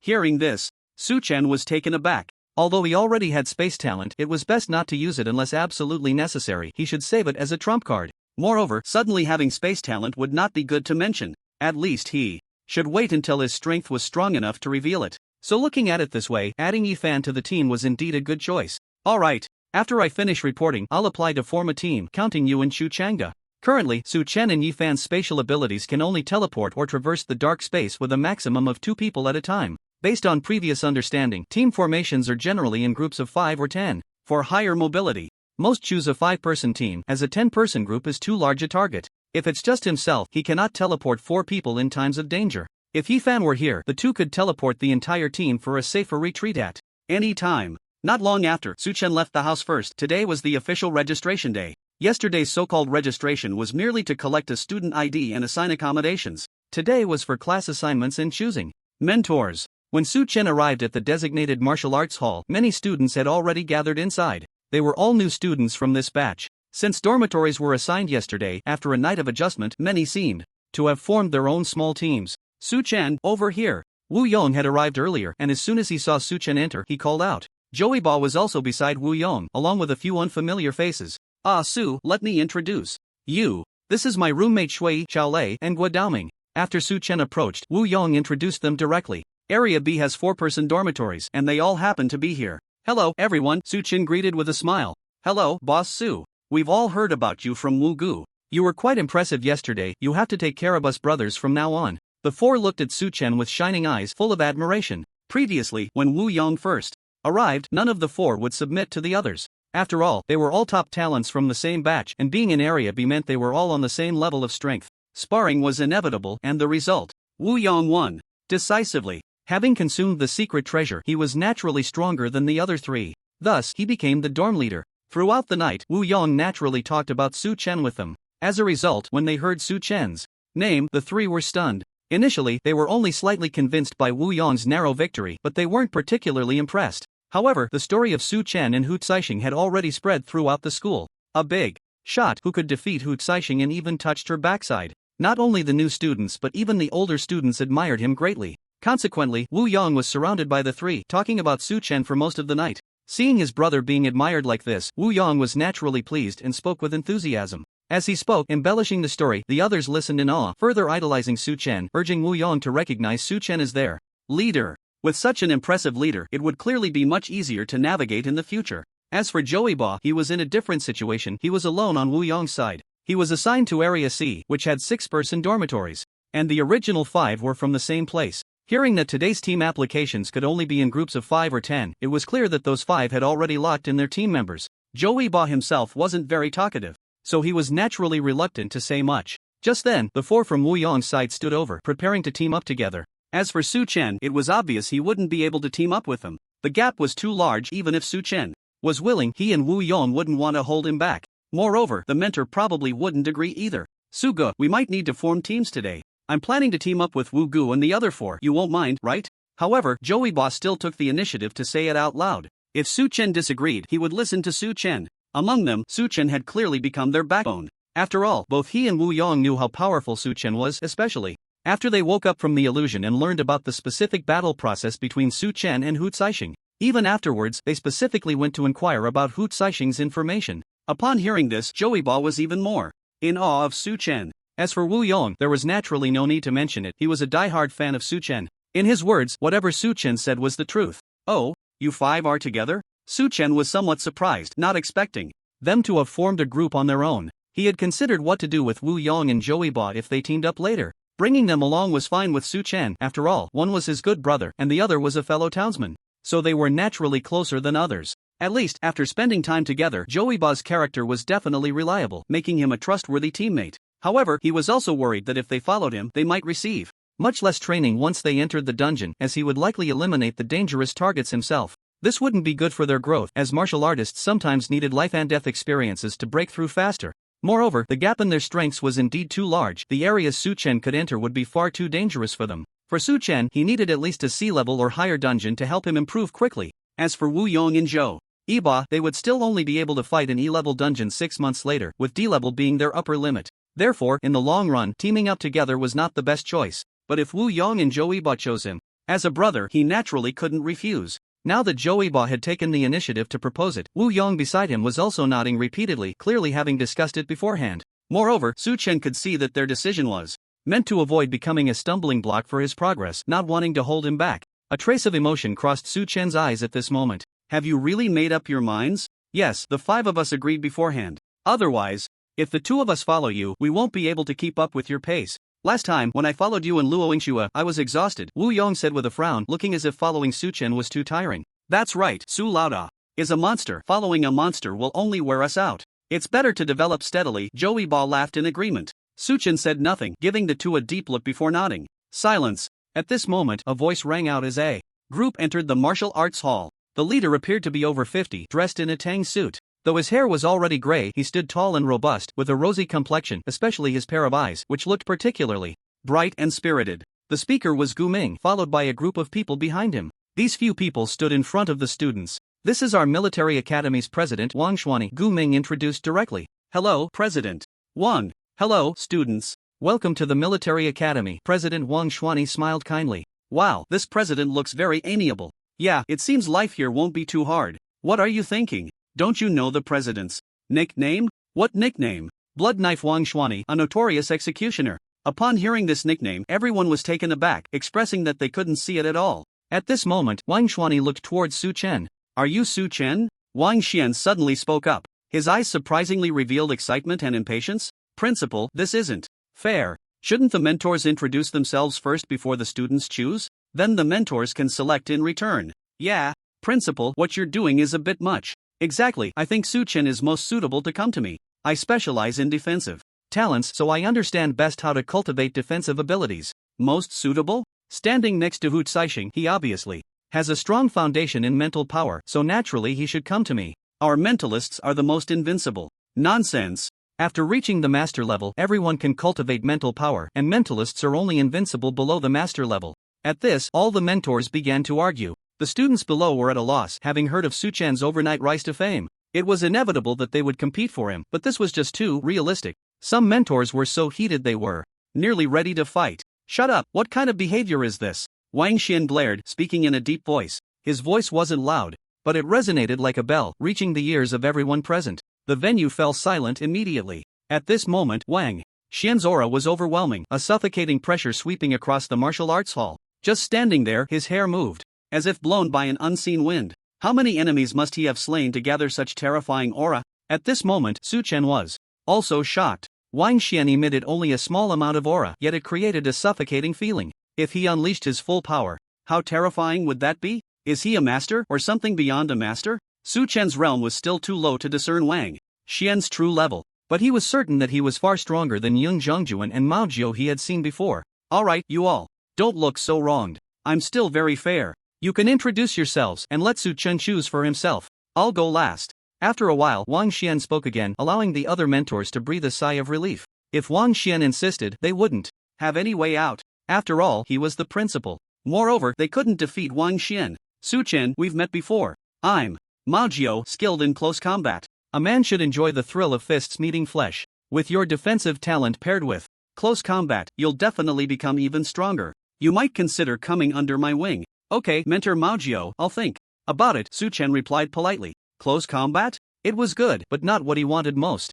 Hearing this, Su-chan was taken aback. Although he already had space talent, it was best not to use it unless absolutely necessary. He should save it as a trump card. Moreover, suddenly having space talent would not be good to mention. At least he should wait until his strength was strong enough to reveal it. So looking at it this way, adding Yifan to the team was indeed a good choice. Alright, after I finish reporting, I'll apply to form a team, counting you and Chu Changda. Currently, Su Chen and Yifan's spatial abilities can only teleport or traverse the dark space with a maximum of 2 people at a time. Based on previous understanding, team formations are generally in groups of 5 or 10. For higher mobility, most choose a 5-person team, as a 10-person group is too large a target. If it's just himself, he cannot teleport 4 people in times of danger. If Yifan were here, the two could teleport the entire team for a safer retreat at any time. Not long after, Su-chen left the house first. Today was the official registration day. Yesterday's so-called registration was merely to collect a student ID and assign accommodations. Today was for class assignments and choosing mentors. When Su-chen arrived at the designated martial arts hall, many students had already gathered inside. They were all new students from this batch. Since dormitories were assigned yesterday, after a night of adjustment, many seemed to have formed their own small teams. Su-chen, over here. Wu Yong had arrived earlier, and as soon as he saw Su-chen enter, he called out. Joey Ba was also beside Wu Yong, along with a few unfamiliar faces. Ah Su, let me introduce you. This is my roommate Shui, Chaolei, and Gua Daoming. After Su-chen approached, Wu Yong introduced them directly. Area B has 4-person dormitories, and they all happen to be here. Hello, everyone, Su-chen greeted with a smile. Hello, Boss Su. We've all heard about you from Wu Gu. You were quite impressive yesterday. You have to take care of us brothers from now on. The 4 looked at Su-chen with shining eyes full of admiration. Previously, when Wu Yong first arrived, none of the 4 would submit to the others. After all, they were all top talents from the same batch, and being in Area B meant they were all on the same level of strength. Sparring was inevitable, and the result, Wu Yong won decisively. Having consumed the secret treasure, he was naturally stronger than the other 3. Thus, he became the dorm leader. Throughout the night, Wu Yong naturally talked about Su-chen with them. As a result, when they heard Su-chen's name, the 3 were stunned. Initially, they were only slightly convinced by Wu Yong's narrow victory, but they weren't particularly impressed. However, the story of Su-chen and Hu Caixing had already spread throughout the school. A big shot who could defeat Hu Caixing and even touched her backside. Not only the new students but even the older students admired him greatly. Consequently, Wu Yong was surrounded by the 3, talking about Su-chen for most of the night. Seeing his brother being admired like this, Wu Yong was naturally pleased and spoke with enthusiasm. As he spoke, embellishing the story, the others listened in awe, further idolizing Su-chen, urging Wu Yong to recognize Su-chen as their leader. With such an impressive leader, it would clearly be much easier to navigate in the future. As for Joey Ba, he was in a different situation. He was alone on Wu Yong's side. He was assigned to Area C, which had 6-person dormitories. And the original 5 were from the same place. Hearing that today's team applications could only be in groups of 5 or 10, it was clear that those 5 had already locked in their team members. Joey Ba himself wasn't very talkative, so he was naturally reluctant to say much. Just then, the 4 from Wu Yong's side stood over, preparing to team up together. As for Su-chen, it was obvious he wouldn't be able to team up with them. The gap was too large. Even if Su-chen was willing, he and Wu Yong wouldn't want to hold him back. Moreover, the mentor probably wouldn't agree either. Suga, we might need to form teams today. I'm planning to team up with Wu Gu and the other 4. You won't mind, right? However, Joey Ba still took the initiative to say it out loud. If Su-chen disagreed, he would listen to Su-chen. Among them, Su-chen had clearly become their backbone. After all, both he and Wu Yong knew how powerful Su-chen was, especially after they woke up from the illusion and learned about the specific battle process between Su-chen and Hu Caixing. Even afterwards, they specifically went to inquire about Hu Caixing's information. Upon hearing this, Joey Ba was even more in awe of Su-chen. As for Wu Yong, there was naturally no need to mention it. He was a die-hard fan of Su-chen. In his words, whatever Su-chen said was the truth. Oh, you 5 are together? Su-chen was somewhat surprised, not expecting them to have formed a group on their own. He had considered what to do with Wu Yong and Joey Ba if they teamed up later. Bringing them along was fine with Su-chen. After all, one was his good brother, and the other was a fellow townsman. So they were naturally closer than others. At least, after spending time together, Joey Ba's character was definitely reliable, making him a trustworthy teammate. However, he was also worried that if they followed him, they might receive much less training once they entered the dungeon, as he would likely eliminate the dangerous targets himself. This wouldn't be good for their growth, as martial artists sometimes needed life and death experiences to break through faster. Moreover, the gap in their strengths was indeed too large. The areas Su-chen could enter would be far too dangerous for them. For Su-chen, he needed at least a C-level or higher dungeon to help him improve quickly. As for Wu Yong and Zhou Iba, they would still only be able to fight in E-level dungeons 6 months later, with D-level being their upper limit. Therefore, in the long run, teaming up together was not the best choice. But if Wu Yong and Zhou Iba chose him as a brother, he naturally couldn't refuse. Now that Zhou Iba had taken the initiative to propose it, Wu Yong beside him was also nodding repeatedly, clearly having discussed it beforehand. Moreover, Su Chen could see that their decision was meant to avoid becoming a stumbling block for his progress, not wanting to hold him back. A trace of emotion crossed Su Chen's eyes at this moment. Have you really made up your minds? Yes, the 5 of us agreed beforehand. Otherwise, if the 2 of us follow you, we won't be able to keep up with your pace. Last time, when I followed you in Luoyingxue, I was exhausted, Wu Yong said with a frown, looking as if following Su Chen was too tiring. That's right, Su Laoda is a monster. Following a monster will only wear us out. It's better to develop steadily. Zhou Iba laughed in agreement. Su Chen said nothing, giving the 2 a deep look before nodding. Silence. At this moment, a voice rang out as a group entered the martial arts hall. The leader appeared to be over 50, dressed in a tang suit. Though his hair was already gray, he stood tall and robust, with a rosy complexion, especially his pair of eyes, which looked particularly bright and spirited. The speaker was Gu Ming, followed by a group of people behind him. These few people stood in front of the students. This is our military academy's president, Wang Xuani, Gu Ming introduced directly. Hello, President Wang. Hello, students. Welcome to the military academy. President Wang Xuani smiled kindly. Wow, this president looks very amiable. Yeah, it seems life here won't be too hard. What are you thinking? Don't you know the president's nickname? What nickname? Blood Knife Wang Xuani, a notorious executioner. Upon hearing this nickname, everyone was taken aback, expressing that they couldn't see it at all. At this moment, Wang Xuani looked towards Su Chen. Are you Su Chen? Wang Xian suddenly spoke up. His eyes surprisingly revealed excitement and impatience. Principal, this isn't fair. Shouldn't the mentors introduce themselves first before the students choose? Then the mentors can select in return. Yeah, Principal, what you're doing is a bit much. Exactly, I think Su Chen is most suitable to come to me. I specialize in defensive talents, so I understand best how to cultivate defensive abilities. Most suitable? Standing next to Hu Caixing, he obviously has a strong foundation in mental power, so naturally he should come to me. Our mentalists are the most invincible. Nonsense. After reaching the master level, everyone can cultivate mental power, and mentalists are only invincible below the master level. At this, all the mentors began to argue. The students below were at a loss, having heard of Su Chen's overnight rise to fame. It was inevitable that they would compete for him, but this was just too realistic. Some mentors were so heated they were nearly ready to fight. Shut up, what kind of behavior is this? Wang Xian blared, speaking in a deep voice. His voice wasn't loud, but it resonated like a bell, reaching the ears of everyone present. The venue fell silent immediately. At this moment, Wang Xian's aura was overwhelming, a suffocating pressure sweeping across the martial arts hall. Just standing there, his hair moved as if blown by an unseen wind. How many enemies must he have slain to gather such terrifying aura? At this moment, Su Chen was also shocked. Wang Xian emitted only a small amount of aura, yet it created a suffocating feeling. If he unleashed his full power, how terrifying would that be? Is he a master, or something beyond a master? Su Chen's realm was still too low to discern Wang Xian's true level, but he was certain that he was far stronger than Yun Zhongjuan and Mao Jiu he had seen before. Alright, you all. Don't look so wronged. I'm still very fair. You can introduce yourselves and let Su Chen choose for himself. I'll go last. After a while, Wang Xian spoke again, allowing the other mentors to breathe a sigh of relief. If Wang Xian insisted, they wouldn't have any way out. After all, he was the principal. Moreover, they couldn't defeat Wang Xian. Su Chen, we've met before. I'm Mao Jiu, skilled in close combat. A man should enjoy the thrill of fists meeting flesh. With your defensive talent paired with close combat, you'll definitely become even stronger. You might consider coming under my wing. Okay, Mentor Mao Jiu, I'll think about it, Su Chen replied politely. Close combat? It was good, but not what he wanted most.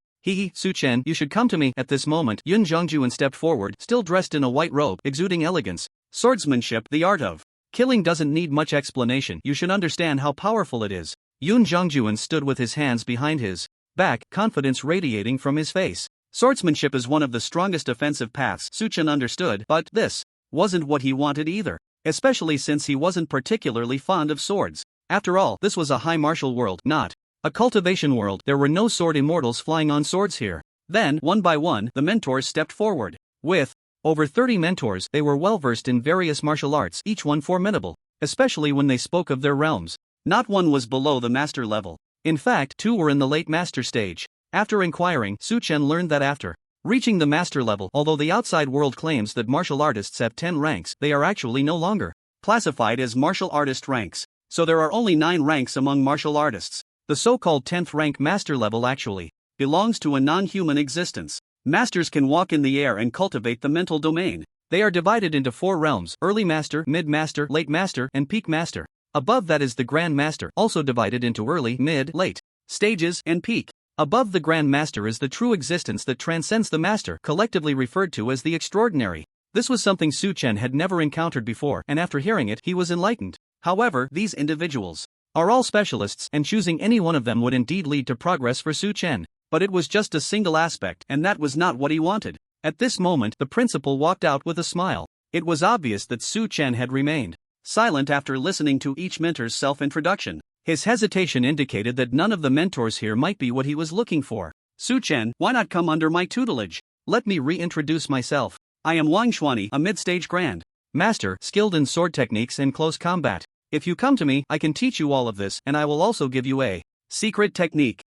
Su Chen, you should come to me. At this moment, Yun Zhongjuan stepped forward, still dressed in a white robe, exuding elegance. Swordsmanship, the art of killing doesn't need much explanation. You should understand how powerful it is. Yun Zhongjuan stood with his hands behind his back, confidence radiating from his face. Swordsmanship is one of the strongest offensive paths, Su Chen understood, but this wasn't what he wanted either. Especially since he wasn't particularly fond of swords. After all, this was a high martial world, not a cultivation world. There were no sword immortals flying on swords here. Then, one by one, the mentors stepped forward. With over 30 mentors, they were well versed in various martial arts, each one formidable, especially when they spoke of their realms. Not one was below the master level. In fact, 2 were in the late master stage. After inquiring, Su Chen learned that after reaching the master level, although the outside world claims that martial artists have 10 ranks, they are actually no longer classified as martial artist ranks. So there are only 9 ranks among martial artists. The so-called 10th rank master level actually belongs to a non-human existence. Masters can walk in the air and cultivate the mental domain. They are divided into 4 realms: early master, mid master, late master, and peak master. Above that is the grand master, also divided into early, mid, late stages, and peak. Above the grand master is the true existence that transcends the master, collectively referred to as the extraordinary. This was something Su Chen had never encountered before, and after hearing it, he was enlightened. However, these individuals are all specialists, and choosing any one of them would indeed lead to progress for Su Chen. But it was just a single aspect, and that was not what he wanted. At this moment, the principal walked out with a smile. It was obvious that Su Chen had remained silent after listening to each mentor's self-introduction. His hesitation indicated that none of the mentors here might be what he was looking for. Su Chen, why not come under my tutelage? Let me reintroduce myself. I am Wang Xuani, a mid-stage grand master, skilled in sword techniques and close combat. If you come to me, I can teach you all of this, and I will also give you a secret technique.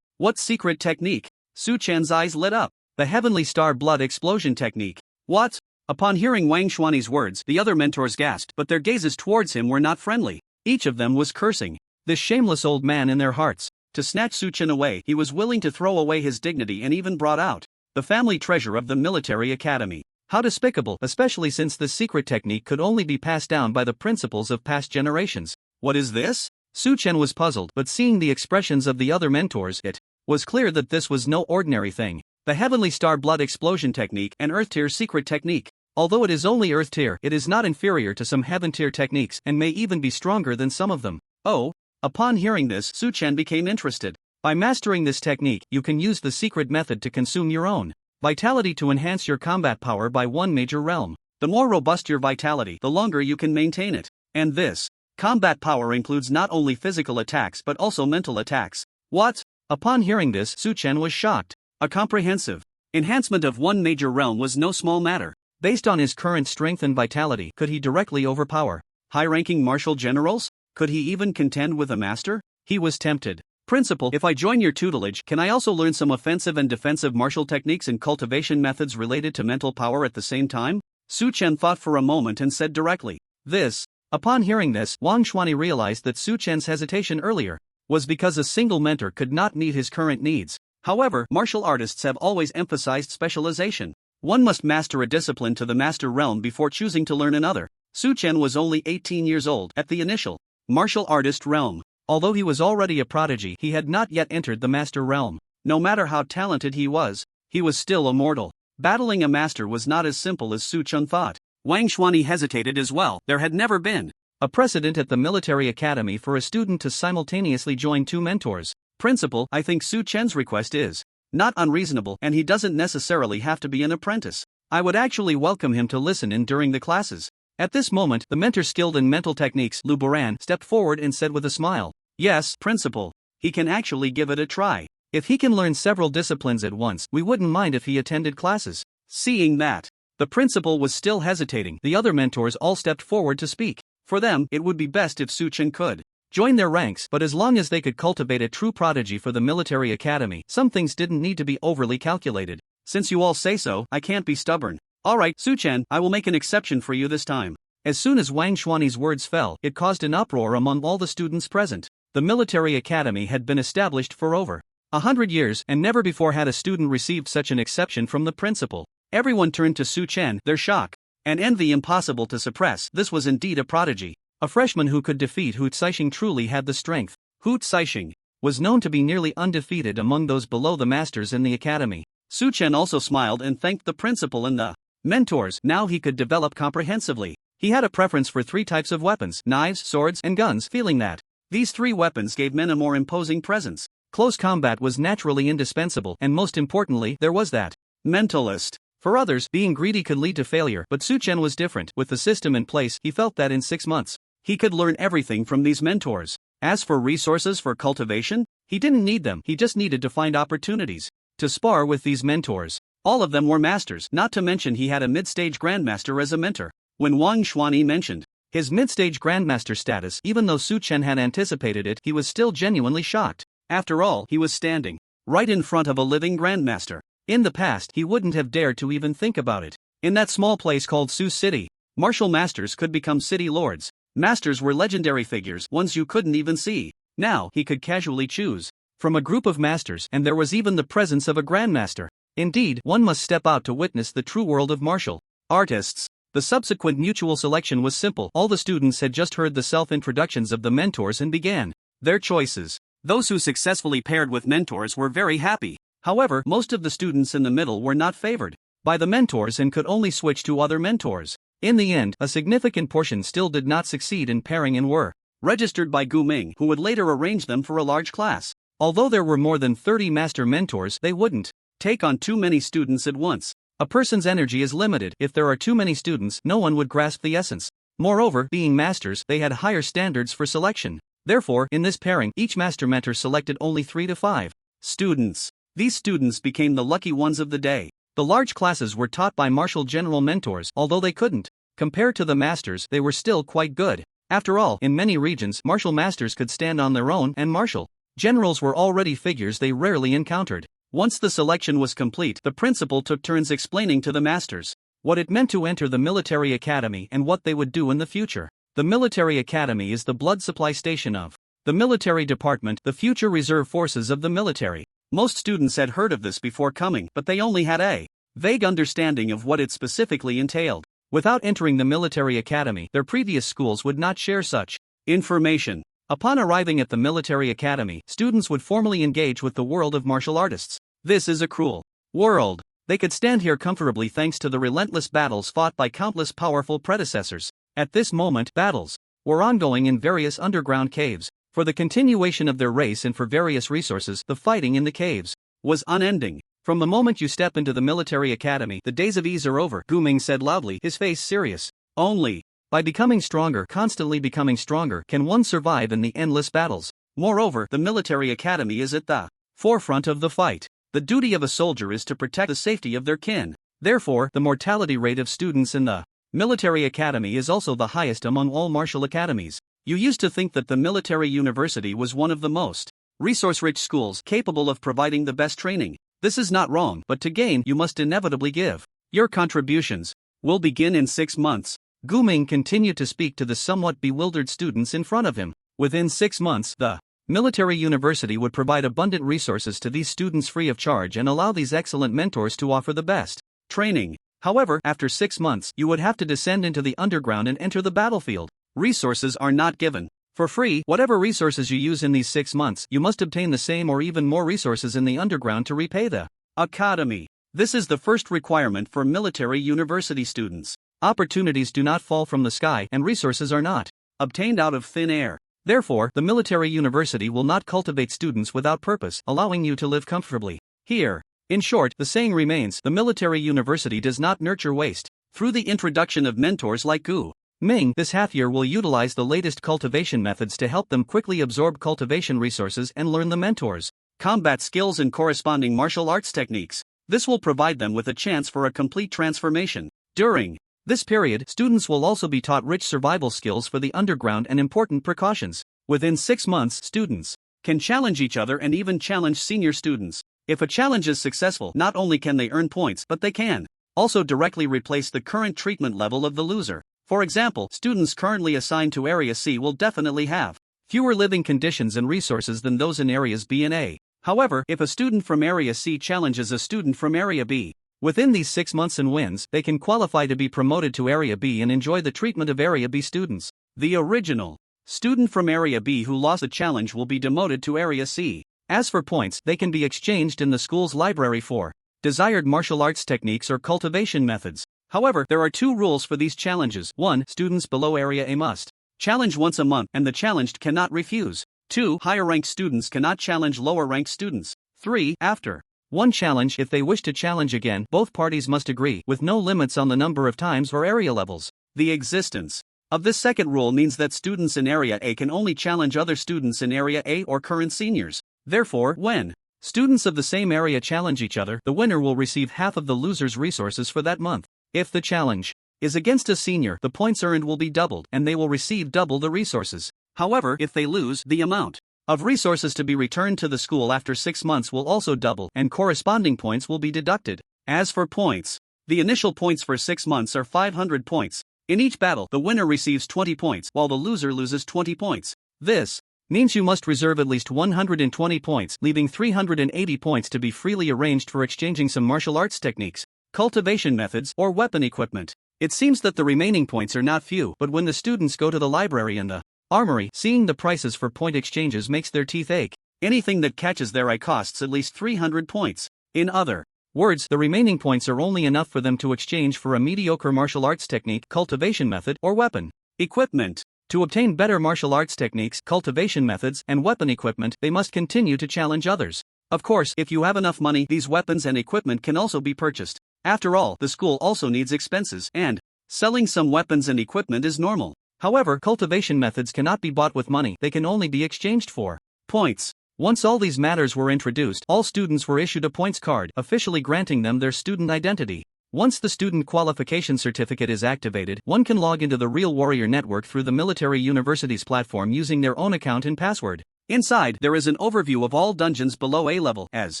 What secret technique? Su Chen's eyes lit up. The heavenly star blood explosion technique. What? Upon hearing Wang Xuani's words, the other mentors gasped, but their gazes towards him were not friendly. Each of them was cursing this shameless old man in their hearts. To snatch Su Chen away, he was willing to throw away his dignity and even brought out the family treasure of the military academy. How despicable, especially since this secret technique could only be passed down by the principals of past generations. What is this? Su Chen was puzzled, but seeing the expressions of the other mentors, it was clear that this was no ordinary thing. The heavenly star blood explosion technique, an earth tier secret technique. Although it is only earth tier, it is not inferior to some heaven tier techniques and may even be stronger than some of them. Oh. Upon hearing this, Su Chen became interested. By mastering this technique, you can use the secret method to consume your own vitality to enhance your combat power by one major realm. The more robust your vitality, the longer you can maintain it. And this combat power includes not only physical attacks but also mental attacks. What? Upon hearing this, Su Chen was shocked. A comprehensive enhancement of one major realm was no small matter. Based on his current strength and vitality, could he directly overpower high-ranking martial generals? Could he even contend with a master? He was tempted. Principal, if I join your tutelage, can I also learn some offensive and defensive martial techniques and cultivation methods related to mental power at the same time? Su Chen thought for a moment and said directly. This. Upon hearing this, Wang Xuani realized that Su Chen's hesitation earlier was because a single mentor could not meet his current needs. However, martial artists have always emphasized specialization. One must master a discipline to the master realm before choosing to learn another. Su Chen was only 18 years old at the initial martial artist realm. Although he was already a prodigy, he had not yet entered the master realm. No matter how talented he was still a mortal. Battling a master was not as simple as Su Chen thought. Wang Xuani hesitated as well. There had never been a precedent at the military academy for a student to simultaneously join 2 mentors. Principal, I think Su Chen's request is not unreasonable, and he doesn't necessarily have to be an apprentice. I would actually welcome him to listen in during the classes. At this moment, the mentor skilled in mental techniques, Lu Boran, stepped forward and said with a smile, "Yes, Principal. He can actually give it a try. If he can learn several disciplines at once, we wouldn't mind if he attended classes." Seeing that the principal was still hesitating, the other mentors all stepped forward to speak. For them, it would be best if Su Chen could join their ranks, but as long as they could cultivate a true prodigy for the military academy, some things didn't need to be overly calculated. Since you all say so, I can't be stubborn. Alright, Su Chen, I will make an exception for you this time. As soon as Wang Xuani's words fell, it caused an uproar among all the students present. The military academy had been established for over 100 years, and never before had a student received such an exception from the principal. Everyone turned to Su Chen, their shock and envy impossible to suppress. This was indeed a prodigy. A freshman who could defeat Hu Caixing truly had the strength. Hu Caixing was known to be nearly undefeated among those below the masters in the academy. Su Chen also smiled and thanked the principal and the mentors. Now he could develop comprehensively. He had a preference for 3 types of weapons: knives, swords, and guns, feeling that these 3 weapons gave men a more imposing presence. Close combat was naturally indispensable, and most importantly, there was that mentalist. For others, being greedy could lead to failure, but Su Chen was different. With the system in place, he felt that in 6 months, he could learn everything from these mentors. As for resources for cultivation, he didn't need them, he just needed to find opportunities to spar with these mentors. All of them were masters, not to mention he had a mid-stage grandmaster as a mentor. When Wang Xuani mentioned his mid-stage grandmaster status, even though Su Chen had anticipated it, he was still genuinely shocked. After all, he was standing right in front of a living grandmaster. In the past, he wouldn't have dared to even think about it. In that small place called Su City, martial masters could become city lords. Masters were legendary figures, ones you couldn't even see. Now, he could casually choose from a group of masters, and there was even the presence of a grandmaster. Indeed, one must step out to witness the true world of martial artists. The subsequent mutual selection was simple. All the students had just heard the self-introductions of the mentors and began their choices. Those who successfully paired with mentors were very happy. However, most of the students in the middle were not favored by the mentors and could only switch to other mentors. In the end, a significant portion still did not succeed in pairing and were registered by Gu Ming, who would later arrange them for a large class. Although there were more than 30 master mentors, they wouldn't take on too many students at once. A person's energy is limited. If there are too many students, no one would grasp the essence. Moreover, being masters, they had higher standards for selection. Therefore, in this pairing, each master mentor selected only 3 to 5 students. These students became the lucky ones of the day. The large classes were taught by martial general mentors. Although they couldn't compare to the masters, they were still quite good. After all, in many regions, martial masters could stand on their own, and martial generals were already figures they rarely encountered. Once the selection was complete, the principal took turns explaining to the masters what it meant to enter the military academy and what they would do in the future. The military academy is the blood supply station of the military department, the future reserve forces of the military. Most students had heard of this before coming, but they only had a vague understanding of what it specifically entailed. Without entering the military academy, their previous schools would not share such information. Upon arriving at the military academy, students would formally engage with the world of martial artists. This is a cruel world. They could stand here comfortably thanks to the relentless battles fought by countless powerful predecessors. At this moment, battles were ongoing in various underground caves. For the continuation of their race and for various resources, the fighting in the caves was unending. From the moment you step into the military academy, the days of ease are over, Gu Ming said loudly, his face serious. Only by becoming stronger, constantly becoming stronger, can one survive in the endless battles. Moreover, the military academy is at the forefront of the fight. The duty of a soldier is to protect the safety of their kin. Therefore, the mortality rate of students in the military academy is also the highest among all martial academies. You used to think that the military university was one of the most resource-rich schools capable of providing the best training. This is not wrong, but to gain, you must inevitably give. Your contributions will begin in 6 months. Gu Ming continued to speak to the somewhat bewildered students in front of him. Within 6 months, the military university would provide abundant resources to these students free of charge and allow these excellent mentors to offer the best training. However, after 6 months, you would have to descend into the underground and enter the battlefield. Resources are not given for free. Whatever resources you use in these 6 months, you must obtain the same or even more resources in the underground to repay the academy. This is the first requirement for military university students. Opportunities do not fall from the sky, and resources are not obtained out of thin air. Therefore, the military university will not cultivate students without purpose, allowing you to live comfortably here. In short, the saying remains, the military university does not nurture waste. Through the introduction of mentors like Gu Ming, this half-year will utilize the latest cultivation methods to help them quickly absorb cultivation resources and learn the mentors' combat skills and corresponding martial arts techniques. This will provide them with a chance for a complete transformation. During this period, students will also be taught rich survival skills for the underground and important precautions. Within 6 months, students can challenge each other and even challenge senior students. If a challenge is successful, not only can they earn points, but they can also directly replace the current treatment level of the loser. For example, students currently assigned to Area C will definitely have fewer living conditions and resources than those in Areas B and A. However, if a student from Area C challenges a student from Area B within these 6 months and wins, they can qualify to be promoted to Area B and enjoy the treatment of Area B students. The original student from Area B who lost the challenge will be demoted to Area C. As for points, they can be exchanged in the school's library for desired martial arts techniques or cultivation methods. However, there are 2 rules for these challenges. 1. Students below Area A must challenge once a month, and the challenged cannot refuse. 2. Higher-ranked students cannot challenge lower-ranked students. 3. After one challenge, if they wish to challenge again, both parties must agree, with no limits on the number of times or area levels. The existence of this second rule means that students in Area A can only challenge other students in Area A or current seniors. Therefore, when students of the same area challenge each other, the winner will receive half of the loser's resources for that month. If the challenge is against a senior, the points earned will be doubled, and they will receive double the resources. However, if they lose, the amount of resources to be returned to the school after 6 months will also double, and corresponding points will be deducted. As for points, the initial points for 6 months are 500 points. In each battle, the winner receives 20 points, while the loser loses 20 points. This means you must reserve at least 120 points, leaving 380 points to be freely arranged for exchanging some martial arts techniques, cultivation methods, or weapon equipment. It seems that the remaining points are not few, but when the students go to the library and the armory, seeing the prices for point exchanges makes their teeth ache. Anything that catches their eye costs at least 300 points. In other words, the remaining points are only enough for them to exchange for a mediocre martial arts technique, cultivation method, or weapon equipment. To obtain better martial arts techniques, cultivation methods, and weapon equipment, they must continue to challenge others. Of course, if you have enough money, these weapons and equipment can also be purchased. After all, the school also needs expenses, and selling some weapons and equipment is normal. However, cultivation methods cannot be bought with money, they can only be exchanged for points. Once all these matters were introduced, all students were issued a points card, officially granting them their student identity. Once the student qualification certificate is activated, one can log into the Real Warrior Network through the military university's platform using their own account and password. Inside, there is an overview of all dungeons below A-level, as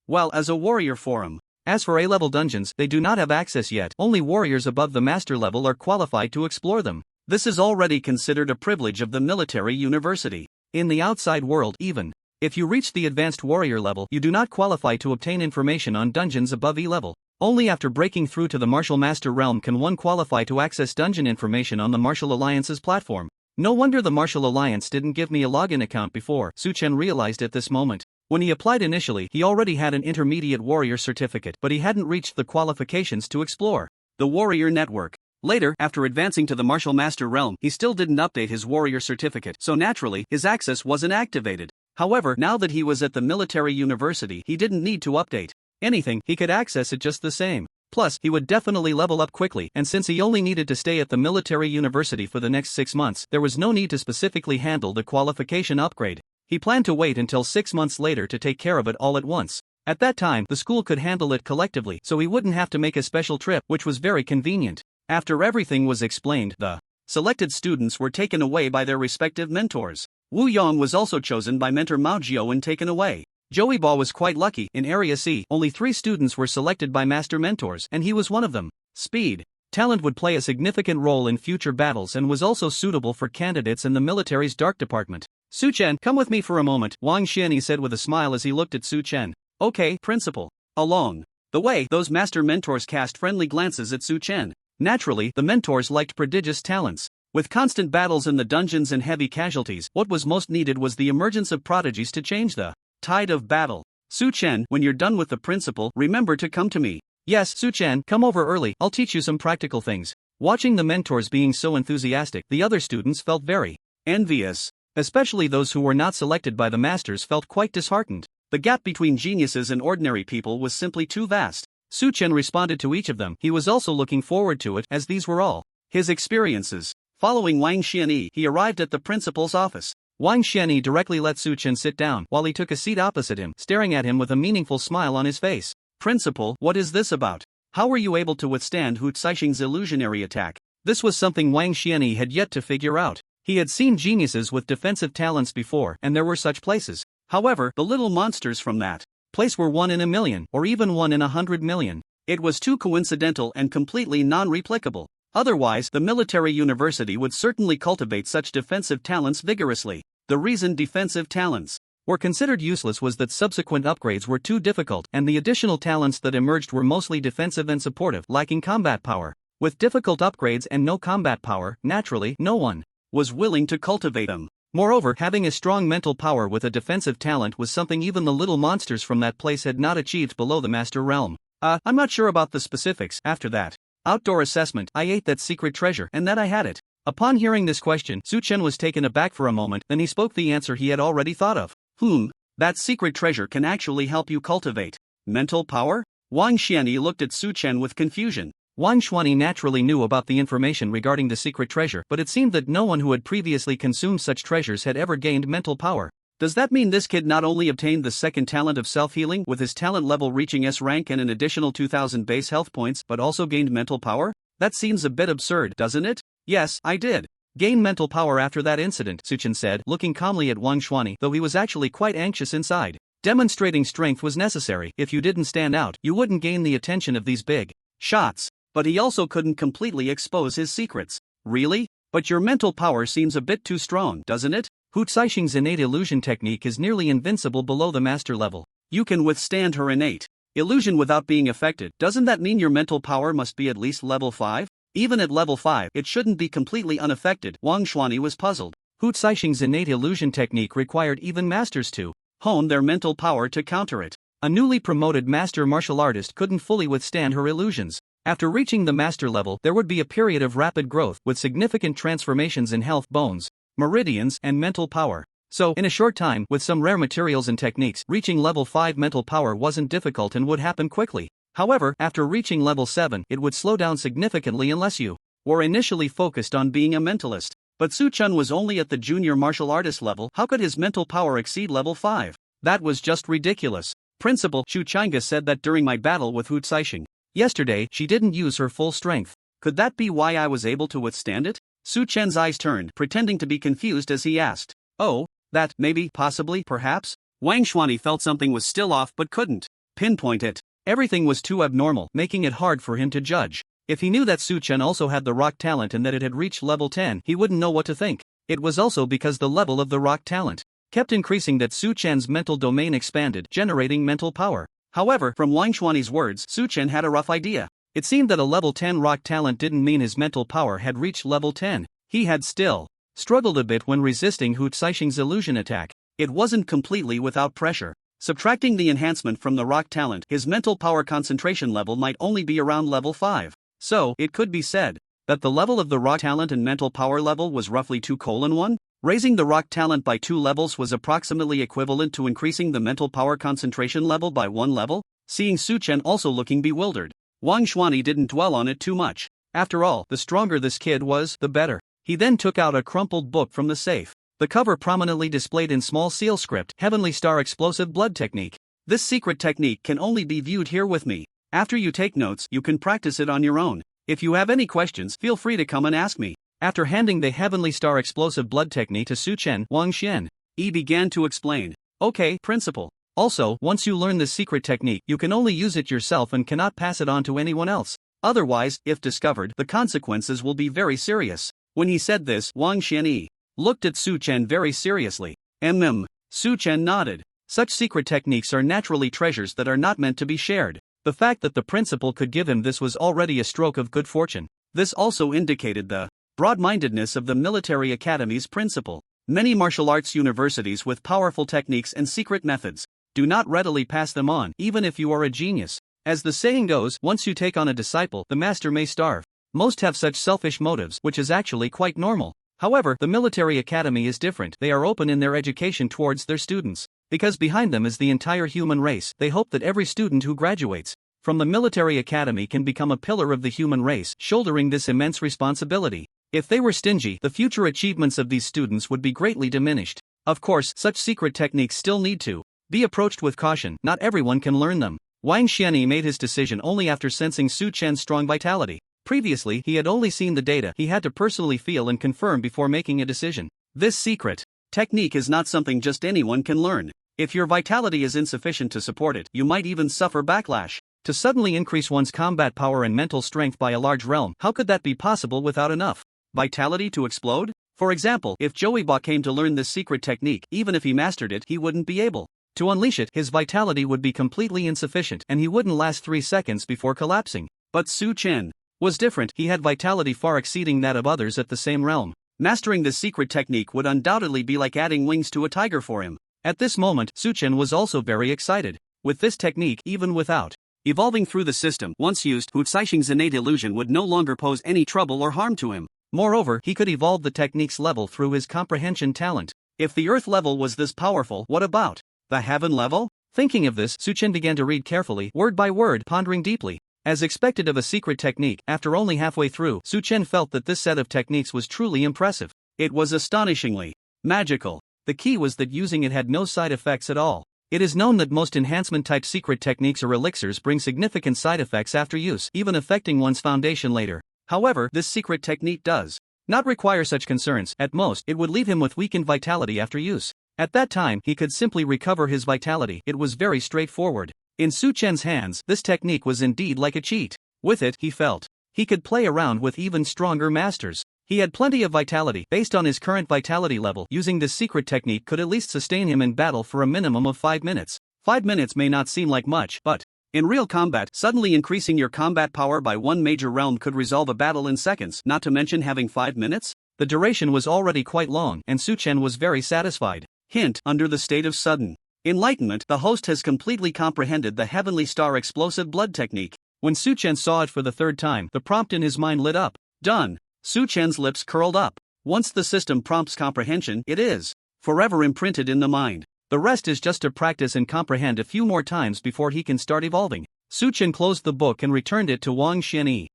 well as a warrior forum. As for A-level dungeons, they do not have access yet, only warriors above the master level are qualified to explore them. This is already considered a privilege of the military university. In the outside world, even if you reach the advanced warrior level, you do not qualify to obtain information on dungeons above E-level. Only after breaking through to the Martial Master realm can one qualify to access dungeon information on the Martial Alliance's platform. No wonder the Martial Alliance didn't give me a login account before, Su-Chen realized at this moment. When he applied initially, he already had an intermediate warrior certificate, but he hadn't reached the qualifications to explore the warrior network. Later, after advancing to the Martial Master realm, he still didn't update his warrior certificate, so naturally, his access wasn't activated. However, now that he was at the military university, he didn't need to update anything, he could access it just the same. Plus, he would definitely level up quickly, and since he only needed to stay at the military university for the next 6 months, there was no need to specifically handle the qualification upgrade. He planned to wait until 6 months later to take care of it all at once. At that time, the school could handle it collectively, so he wouldn't have to make a special trip, which was very convenient. After everything was explained, the selected students were taken away by their respective mentors. Wu Yong was also chosen by mentor Mao Jiao and taken away. Joey Ba was quite lucky. In Area C, only 3 students were selected by master mentors, and he was one of them. Speed. Talent would play a significant role in future battles and was also suitable for candidates in the military's dark department. Su-Chen, come with me for a moment, Wang Xianyi said with a smile as he looked at Su-Chen. Okay, principal. Along the way, those master mentors cast friendly glances at Su-Chen. Naturally, the mentors liked prodigious talents. With constant battles in the dungeons and heavy casualties, what was most needed was the emergence of prodigies to change the tide of battle. Su-Chen, when you're done with the principal, remember to come to me. Yes, Su-Chen, come over early, I'll teach you some practical things. Watching the mentors being so enthusiastic, the other students felt very envious. Especially those who were not selected by the masters felt quite disheartened. The gap between geniuses and ordinary people was simply too vast. Su-Chen responded to each of them. He was also looking forward to it, as these were all his experiences. Following Wang Xianyi, he arrived at the principal's office. Wang Xianyi directly let Su-Chen sit down, while he took a seat opposite him, staring at him with a meaningful smile on his face. Principal, what is this about? How were you able to withstand Hu Caixing's illusionary attack? This was something Wang Xianyi had yet to figure out. He had seen geniuses with defensive talents before, and there were such places. However, the little monsters from that place were 1 in a million, or even 1 in 100 million. It was too coincidental and completely non-replicable. Otherwise, the military university would certainly cultivate such defensive talents vigorously. The reason defensive talents were considered useless was that subsequent upgrades were too difficult, and the additional talents that emerged were mostly defensive and supportive, lacking combat power. With difficult upgrades and no combat power, naturally, no one was willing to cultivate them. Moreover, having a strong mental power with a defensive talent was something even the little monsters from that place had not achieved below the master realm. I'm not sure about the specifics. After that outdoor assessment, I ate that secret treasure, and that I had it. Upon hearing this question, Su-Chen was taken aback for a moment, then he spoke the answer he had already thought of. That secret treasure can actually help you cultivate mental power? Wang Xianyi looked at Su-Chen with confusion. Wang Xuanyi naturally knew about the information regarding the secret treasure, but it seemed that no one who had previously consumed such treasures had ever gained mental power. Does that mean this kid not only obtained the second talent of self-healing, with his talent level reaching S rank and an additional 2,000 base health points, but also gained mental power? That seems a bit absurd, doesn't it? Yes, I did gain mental power after that incident, Su-Chen said, looking calmly at Wang Xuanyi, though he was actually quite anxious inside. Demonstrating strength was necessary. If you didn't stand out, you wouldn't gain the attention of these big shots. But he also couldn't completely expose his secrets. Really? But your mental power seems a bit too strong, doesn't it? Hu Caixing's innate illusion technique is nearly invincible below the master level. You can withstand her innate illusion without being affected. Doesn't that mean your mental power must be at least level 5? Even at level 5, it shouldn't be completely unaffected. Wang Xuanyi was puzzled. Hu Caixing's innate illusion technique required even masters to hone their mental power to counter it. A newly promoted master martial artist couldn't fully withstand her illusions. After reaching the master level, there would be a period of rapid growth with significant transformations in health, bones, meridians, and mental power. So, in a short time, with some rare materials and techniques, reaching level 5 mental power wasn't difficult and would happen quickly. However, after reaching level 7, it would slow down significantly unless you were initially focused on being a mentalist. But Su Chun was only at the junior martial artist level. How could his mental power exceed level 5? That was just ridiculous. Principal Shu Changa said that during my battle with Hu Caixing yesterday, she didn't use her full strength. Could that be why I was able to withstand it? Su Chen's eyes turned, pretending to be confused as he asked. Oh, that, maybe, possibly, perhaps? Wang Xuanyi felt something was still off but couldn't pinpoint it. Everything was too abnormal, making it hard for him to judge. If he knew that Su Chen also had the rock talent and that it had reached level 10, he wouldn't know what to think. It was also because the level of the rock talent kept increasing that Su Chen's mental domain expanded, generating mental power. However, from Wang Xuanyi's words, Su Chen had a rough idea. It seemed that a level 10 rock talent didn't mean his mental power had reached level 10. He had still struggled a bit when resisting Hu Caixing's illusion attack. It wasn't completely without pressure. Subtracting the enhancement from the rock talent, his mental power concentration level might only be around level 5. So, it could be said that the level of the rock talent and mental power level was roughly 2:1. Raising the rock talent by 2 levels was approximately equivalent to increasing the mental power concentration level by 1 level. Seeing Su Chen also looking bewildered, Wang Xuanyi didn't dwell on it too much. After all, the stronger this kid was, the better. He then took out a crumpled book from the safe. The cover prominently displayed in small seal script, Heavenly Star Explosive Blood Technique. This secret technique can only be viewed here with me. After you take notes, you can practice it on your own. If you have any questions, feel free to come and ask me. After handing the Heavenly Star Explosive Blood Technique to Su Chen, Wang Xian began to explain. Okay, principal. Also, once you learn this secret technique, you can only use it yourself and cannot pass it on to anyone else. Otherwise, if discovered, the consequences will be very serious. When he said this, Wang Xian looked at Su Chen very seriously. Su Chen nodded. Such secret techniques are naturally treasures that are not meant to be shared. The fact that the principal could give him this was already a stroke of good fortune. This also indicated the broad-mindedness of the military academy's principal. Many martial arts universities with powerful techniques and secret methods do not readily pass them on, even if you are a genius. As the saying goes, once you take on a disciple, the master may starve. Most have such selfish motives, which is actually quite normal. However, the military academy is different. They are open in their education towards their students. Because behind them is the entire human race, they hope that every student who graduates from the military academy can become a pillar of the human race, shouldering this immense responsibility. If they were stingy, the future achievements of these students would be greatly diminished. Of course, such secret techniques still need to be approached with caution. Not everyone can learn them. Wang Xian made his decision only after sensing Su Chen's strong vitality. Previously, he had only seen the data. He had to personally feel and confirm before making a decision. This secret technique is not something just anyone can learn. If your vitality is insufficient to support it, you might even suffer backlash. To suddenly increase one's combat power and mental strength by a large realm, how could that be possible without enough vitality to explode? For example, if Joey Ba came to learn this secret technique, even if he mastered it, he wouldn't be able to unleash it. His vitality would be completely insufficient and he wouldn't last 3 seconds before collapsing. But Su Chen was different. He had vitality far exceeding that of others at the same realm. Mastering this secret technique would undoubtedly be like adding wings to a tiger for him. At this moment, Su Chen was also very excited. With this technique, even without evolving through the system, once used, Hu Caixing's innate illusion would no longer pose any trouble or harm to him. Moreover, he could evolve the technique's level through his comprehension talent. If the earth level was this powerful, what about the heaven level? Thinking of this, Su Chen began to read carefully, word by word, pondering deeply. As expected of a secret technique, after only halfway through, Su Chen felt that this set of techniques was truly impressive. It was astonishingly magical. The key was that using it had no side effects at all. It is known that most enhancement-type secret techniques or elixirs bring significant side effects after use, even affecting one's foundation later. However, this secret technique does not require such concerns. At most, it would leave him with weakened vitality after use. At that time, he could simply recover his vitality. It was very straightforward. In Su Chen's hands, this technique was indeed like a cheat. With it, he felt he could play around with even stronger masters. He had plenty of vitality. Based on his current vitality level, using this secret technique could at least sustain him in battle for a minimum of 5 minutes. 5 minutes may not seem like much, but in real combat, suddenly increasing your combat power by one major realm could resolve a battle in seconds, not to mention having 5 minutes? The duration was already quite long, and Su Chen was very satisfied. Hint: under the state of sudden enlightenment, the host has completely comprehended the Heavenly Star explosive blood technique. When Su Chen saw it for the third time, the prompt in his mind lit up. Done. Su Chen's lips curled up. Once the system prompts comprehension, it is forever imprinted in the mind. The rest is just to practice and comprehend a few more times before he can start evolving. Su Chen closed the book and returned it to Wang Xianyi.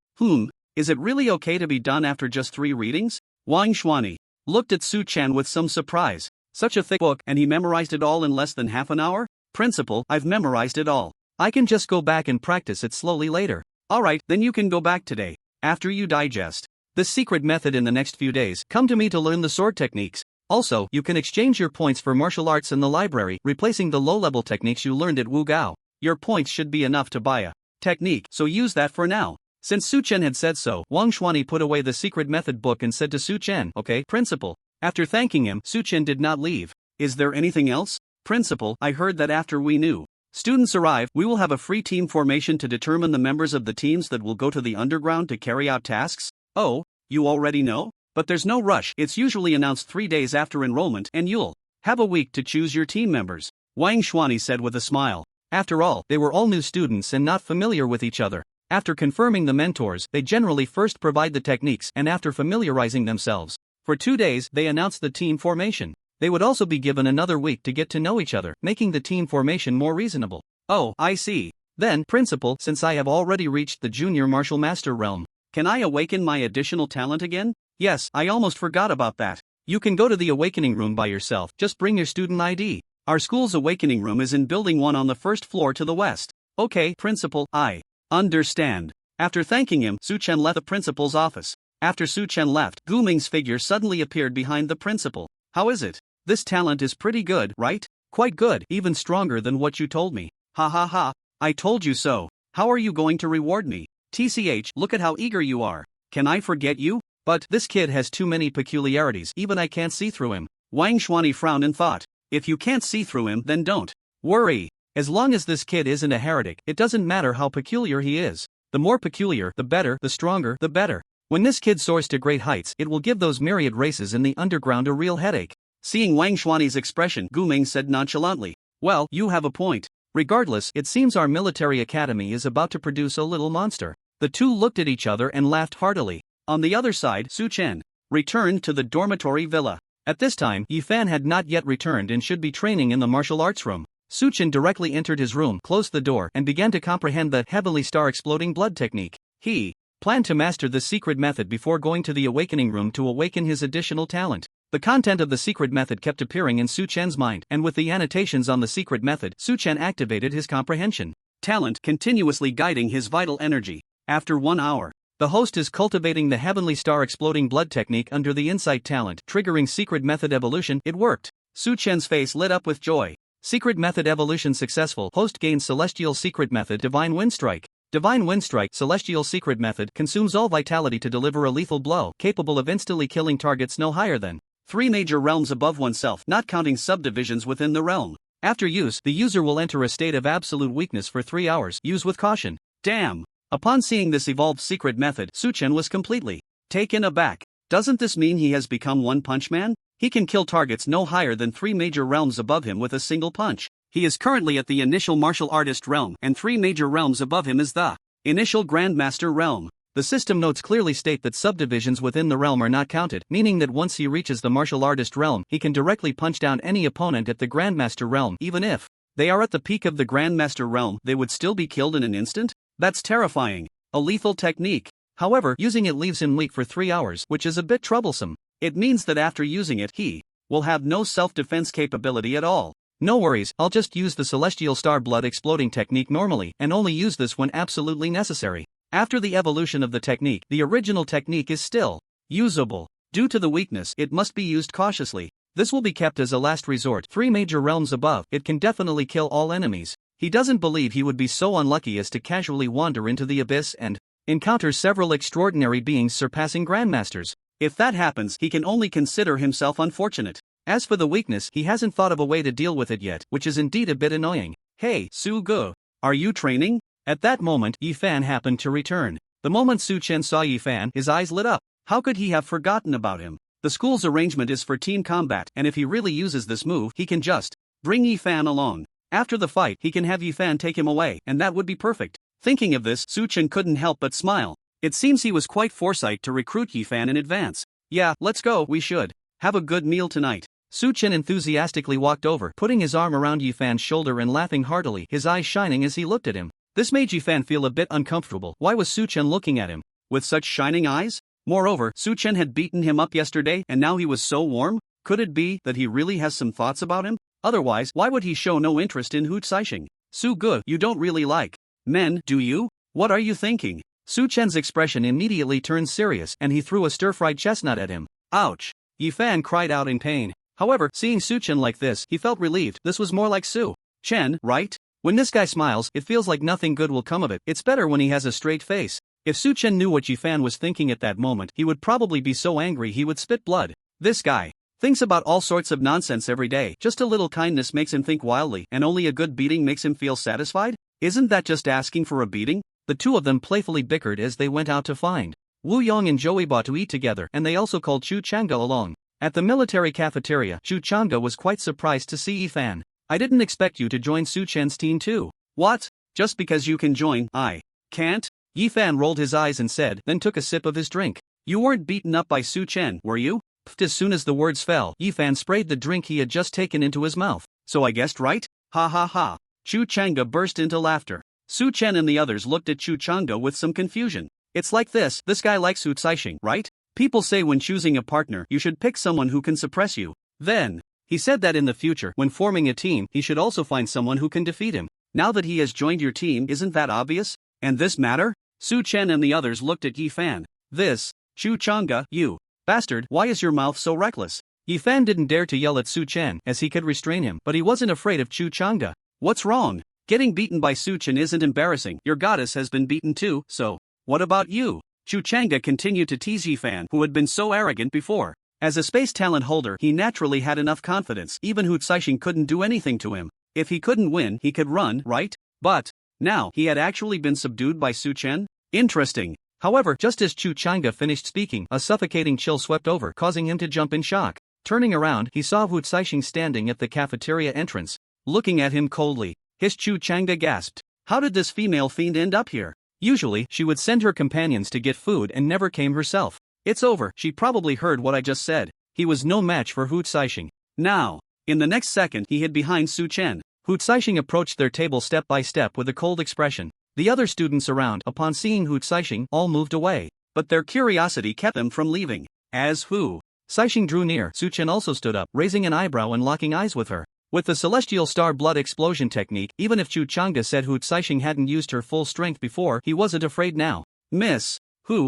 Is it really okay to be done after just 3 readings? Wang Xuanyi looked at Su Chen with some surprise. Such a thick book, and he memorized it all in less than half an hour? Principal, I've memorized it all. I can just go back and practice it slowly later. Alright, then you can go back today, after you digest this secret method in the next few days. Come to me to learn the sword techniques. Also, you can exchange your points for martial arts in the library, replacing the low-level techniques you learned at Wu Gao. Your points should be enough to buy a technique, so use that for now. Since Su Chen had said so, Wang Xuanyi put away the secret method book and said to Su Chen, "Okay, Principal." After thanking him, Su Chen did not leave. Is there anything else? Principal, I heard that after we new students arrive, we will have a free team formation to determine the members of the teams that will go to the underground to carry out tasks. Oh, you already know? But there's no rush. It's usually announced 3 days after enrollment, and you'll have a week to choose your team members. Wang Xuanyi said with a smile. After all, they were all new students and not familiar with each other. After confirming the mentors, they generally first provide the techniques, and after familiarizing themselves for 2 days, they announce the team formation. They would also be given another week to get to know each other, making the team formation more reasonable. Oh, I see. Then, Principal, since I have already reached the Junior Martial Master realm, can I awaken my additional talent again? Yes, I almost forgot about that. You can go to the awakening room by yourself, just bring your student ID. Our school's awakening room is in Building 1 on the first floor to the west. Okay, Principal, I understand. After thanking him, Su Chen left the principal's office. After Su Chen left, Gu Ming's figure suddenly appeared behind the principal. How is it? This talent is pretty good, right? Quite good, even stronger than what you told me. Ha ha ha, I told you so. How are you going to reward me? TCH, look at how eager you are. Can I forget you? But this kid has too many peculiarities, even I can't see through him. Wang Xuanyi frowned and thought, if you can't see through him, then don't worry. As long as this kid isn't a heretic, it doesn't matter how peculiar he is. The more peculiar, the better, the stronger, the better. When this kid soars to great heights, it will give those myriad races in the underground a real headache. Seeing Wang Xuanyi's expression, Gu Ming said nonchalantly, well, you have a point. Regardless, it seems our military academy is about to produce a little monster. The two looked at each other and laughed heartily. On the other side, Su Chen returned to the dormitory villa. At this time, Yifan had not yet returned and should be training in the martial arts room. Su Chen directly entered his room, closed the door, and began to comprehend the Heavenly Star exploding blood technique. He planned to master the secret method before going to the awakening room to awaken his additional talent. The content of the secret method kept appearing in Su Chen's mind, and with the annotations on the secret method, Su Chen activated his comprehension talent, continuously guiding his vital energy. After 1 hour, the host is cultivating the Heavenly Star exploding blood technique under the insight talent, triggering secret method evolution. It worked. Su Chen's face lit up with joy. Secret method evolution successful. Host gains celestial secret method Divine Wind Strike. Divine Wind Strike celestial secret method consumes all vitality to deliver a lethal blow, capable of instantly killing targets no higher than 3 major realms above oneself, not counting subdivisions within the realm. After use, the user will enter a state of absolute weakness for 3 hours. Use with caution. Damn! Upon seeing this evolved secret method, Su Chen was completely taken aback. Doesn't this mean he has become One Punch Man? He can kill targets no higher than 3 major realms above him with a single punch. He is currently at the initial martial artist realm, and 3 major realms above him is the initial Grandmaster realm. The system notes clearly state that subdivisions within the realm are not counted, meaning that once he reaches the martial artist realm, he can directly punch down any opponent at the Grandmaster realm. Even if they are at the peak of the Grandmaster realm, they would still be killed in an instant? That's terrifying. A lethal technique. However, using it leaves him weak for 3 hours, which is a bit troublesome. It means that after using it, he will have no self-defense capability at all. No worries, I'll just use the Celestial Star Blood exploding technique normally, and only use this when absolutely necessary. After the evolution of the technique, the original technique is still usable. Due to the weakness, it must be used cautiously. This will be kept as a last resort. 3 major realms above, it can definitely kill all enemies. He doesn't believe he would be so unlucky as to casually wander into the abyss and encounter several extraordinary beings surpassing Grandmasters. If that happens, he can only consider himself unfortunate. As for the weakness, he hasn't thought of a way to deal with it yet, which is indeed a bit annoying. Hey, Su-gu, are you training? At that moment, Yi-fan happened to return. The moment Su-chen saw Yi-fan, his eyes lit up. How could he have forgotten about him? The school's arrangement is for team combat, and if he really uses this move, he can just bring Yi-fan along. After the fight, he can have Yi-fan take him away, and that would be perfect. Thinking of this, Su-chen couldn't help but smile. It seems he was quite foresight to recruit Yi-fan in advance. Yeah, let's go, we should have a good meal tonight. Su-chen enthusiastically walked over, putting his arm around Yi-fan's shoulder and laughing heartily, his eyes shining as he looked at him. This made Yi-fan feel a bit uncomfortable. Why was Su-chen looking at him with such shining eyes? Moreover, Su-chen had beaten him up yesterday and now he was so warm. Could it be that he really has some thoughts about him? Otherwise, why would he show no interest in Hootsai-shing? Su-gu, you don't really like men, do you? What are you thinking? Su-chen's expression immediately turned serious and he threw a stir-fried chestnut at him. Ouch! Yi-fan cried out in pain. However, seeing Su-chen like this, he felt relieved. This was more like Su-chen, right? When this guy smiles, it feels like nothing good will come of it. It's better when he has a straight face. If Su-chen knew what Yi-fan was thinking at that moment, he would probably be so angry he would spit blood. This guy thinks about all sorts of nonsense every day. Just a little kindness makes him think wildly, and only a good beating makes him feel satisfied? Isn't that just asking for a beating? The two of them playfully bickered as they went out to find Wu Yong and Joey Ba to eat together, and they also called Chu Changa along. At the military cafeteria, Chu Changa was quite surprised to see Yi-fan. I didn't expect you to join Su-chen's team too. What? Just because you can join, I can't? Yi-fan rolled his eyes and said, then took a sip of his drink. You weren't beaten up by Su-chen, were you? As soon as the words fell, Yi-fan sprayed the drink he had just taken into his mouth. So I guessed right? Ha ha ha. Chu Changa burst into laughter. Su-chen and the others looked at Chu Changa with some confusion. It's like this guy likes Hootsai-shing, right? People say when choosing a partner you should pick someone who can suppress you. Then, he said that in the future, when forming a team, he should also find someone who can defeat him. Now that he has joined your team, isn't that obvious? And this matter? Su-chen and the others looked at Yi-fan. This, Chu Changa, you bastard, why is your mouth so reckless? Yi-fan didn't dare to yell at Su-chen, as he could restrain him, but he wasn't afraid of Chu Changa. What's wrong? Getting beaten by Su-chen isn't embarrassing. Your goddess has been beaten too, so what about you? Chu Changa continued to tease Yi-fan, who had been so arrogant before. As a space talent holder, he naturally had enough confidence. Even Hootsai-shing couldn't do anything to him. If he couldn't win, he could run, right? But now, he had actually been subdued by Su-chen? Interesting. However, just as Chu Changa finished speaking, a suffocating chill swept over, causing him to jump in shock. Turning around, he saw Hootsai-shing standing at the cafeteria entrance, looking at him coldly. His Chu Changa gasped. How did this female fiend end up here? Usually, she would send her companions to get food and never came herself. It's over, she probably heard what I just said. He was no match for Hootsai-shing. Now, in the next second, he hid behind Su-chen. Hootsai-shing approached their table step by step with a cold expression. The other students around, upon seeing Hootsai-shing, all moved away. But their curiosity kept them from leaving. As Hootsai-shing drew near, Su-chen also stood up, raising an eyebrow and locking eyes with her. With the celestial star blood explosion technique, even if Chu Changa said Hootsai-shing hadn't used her full strength before, he wasn't afraid now. Miss,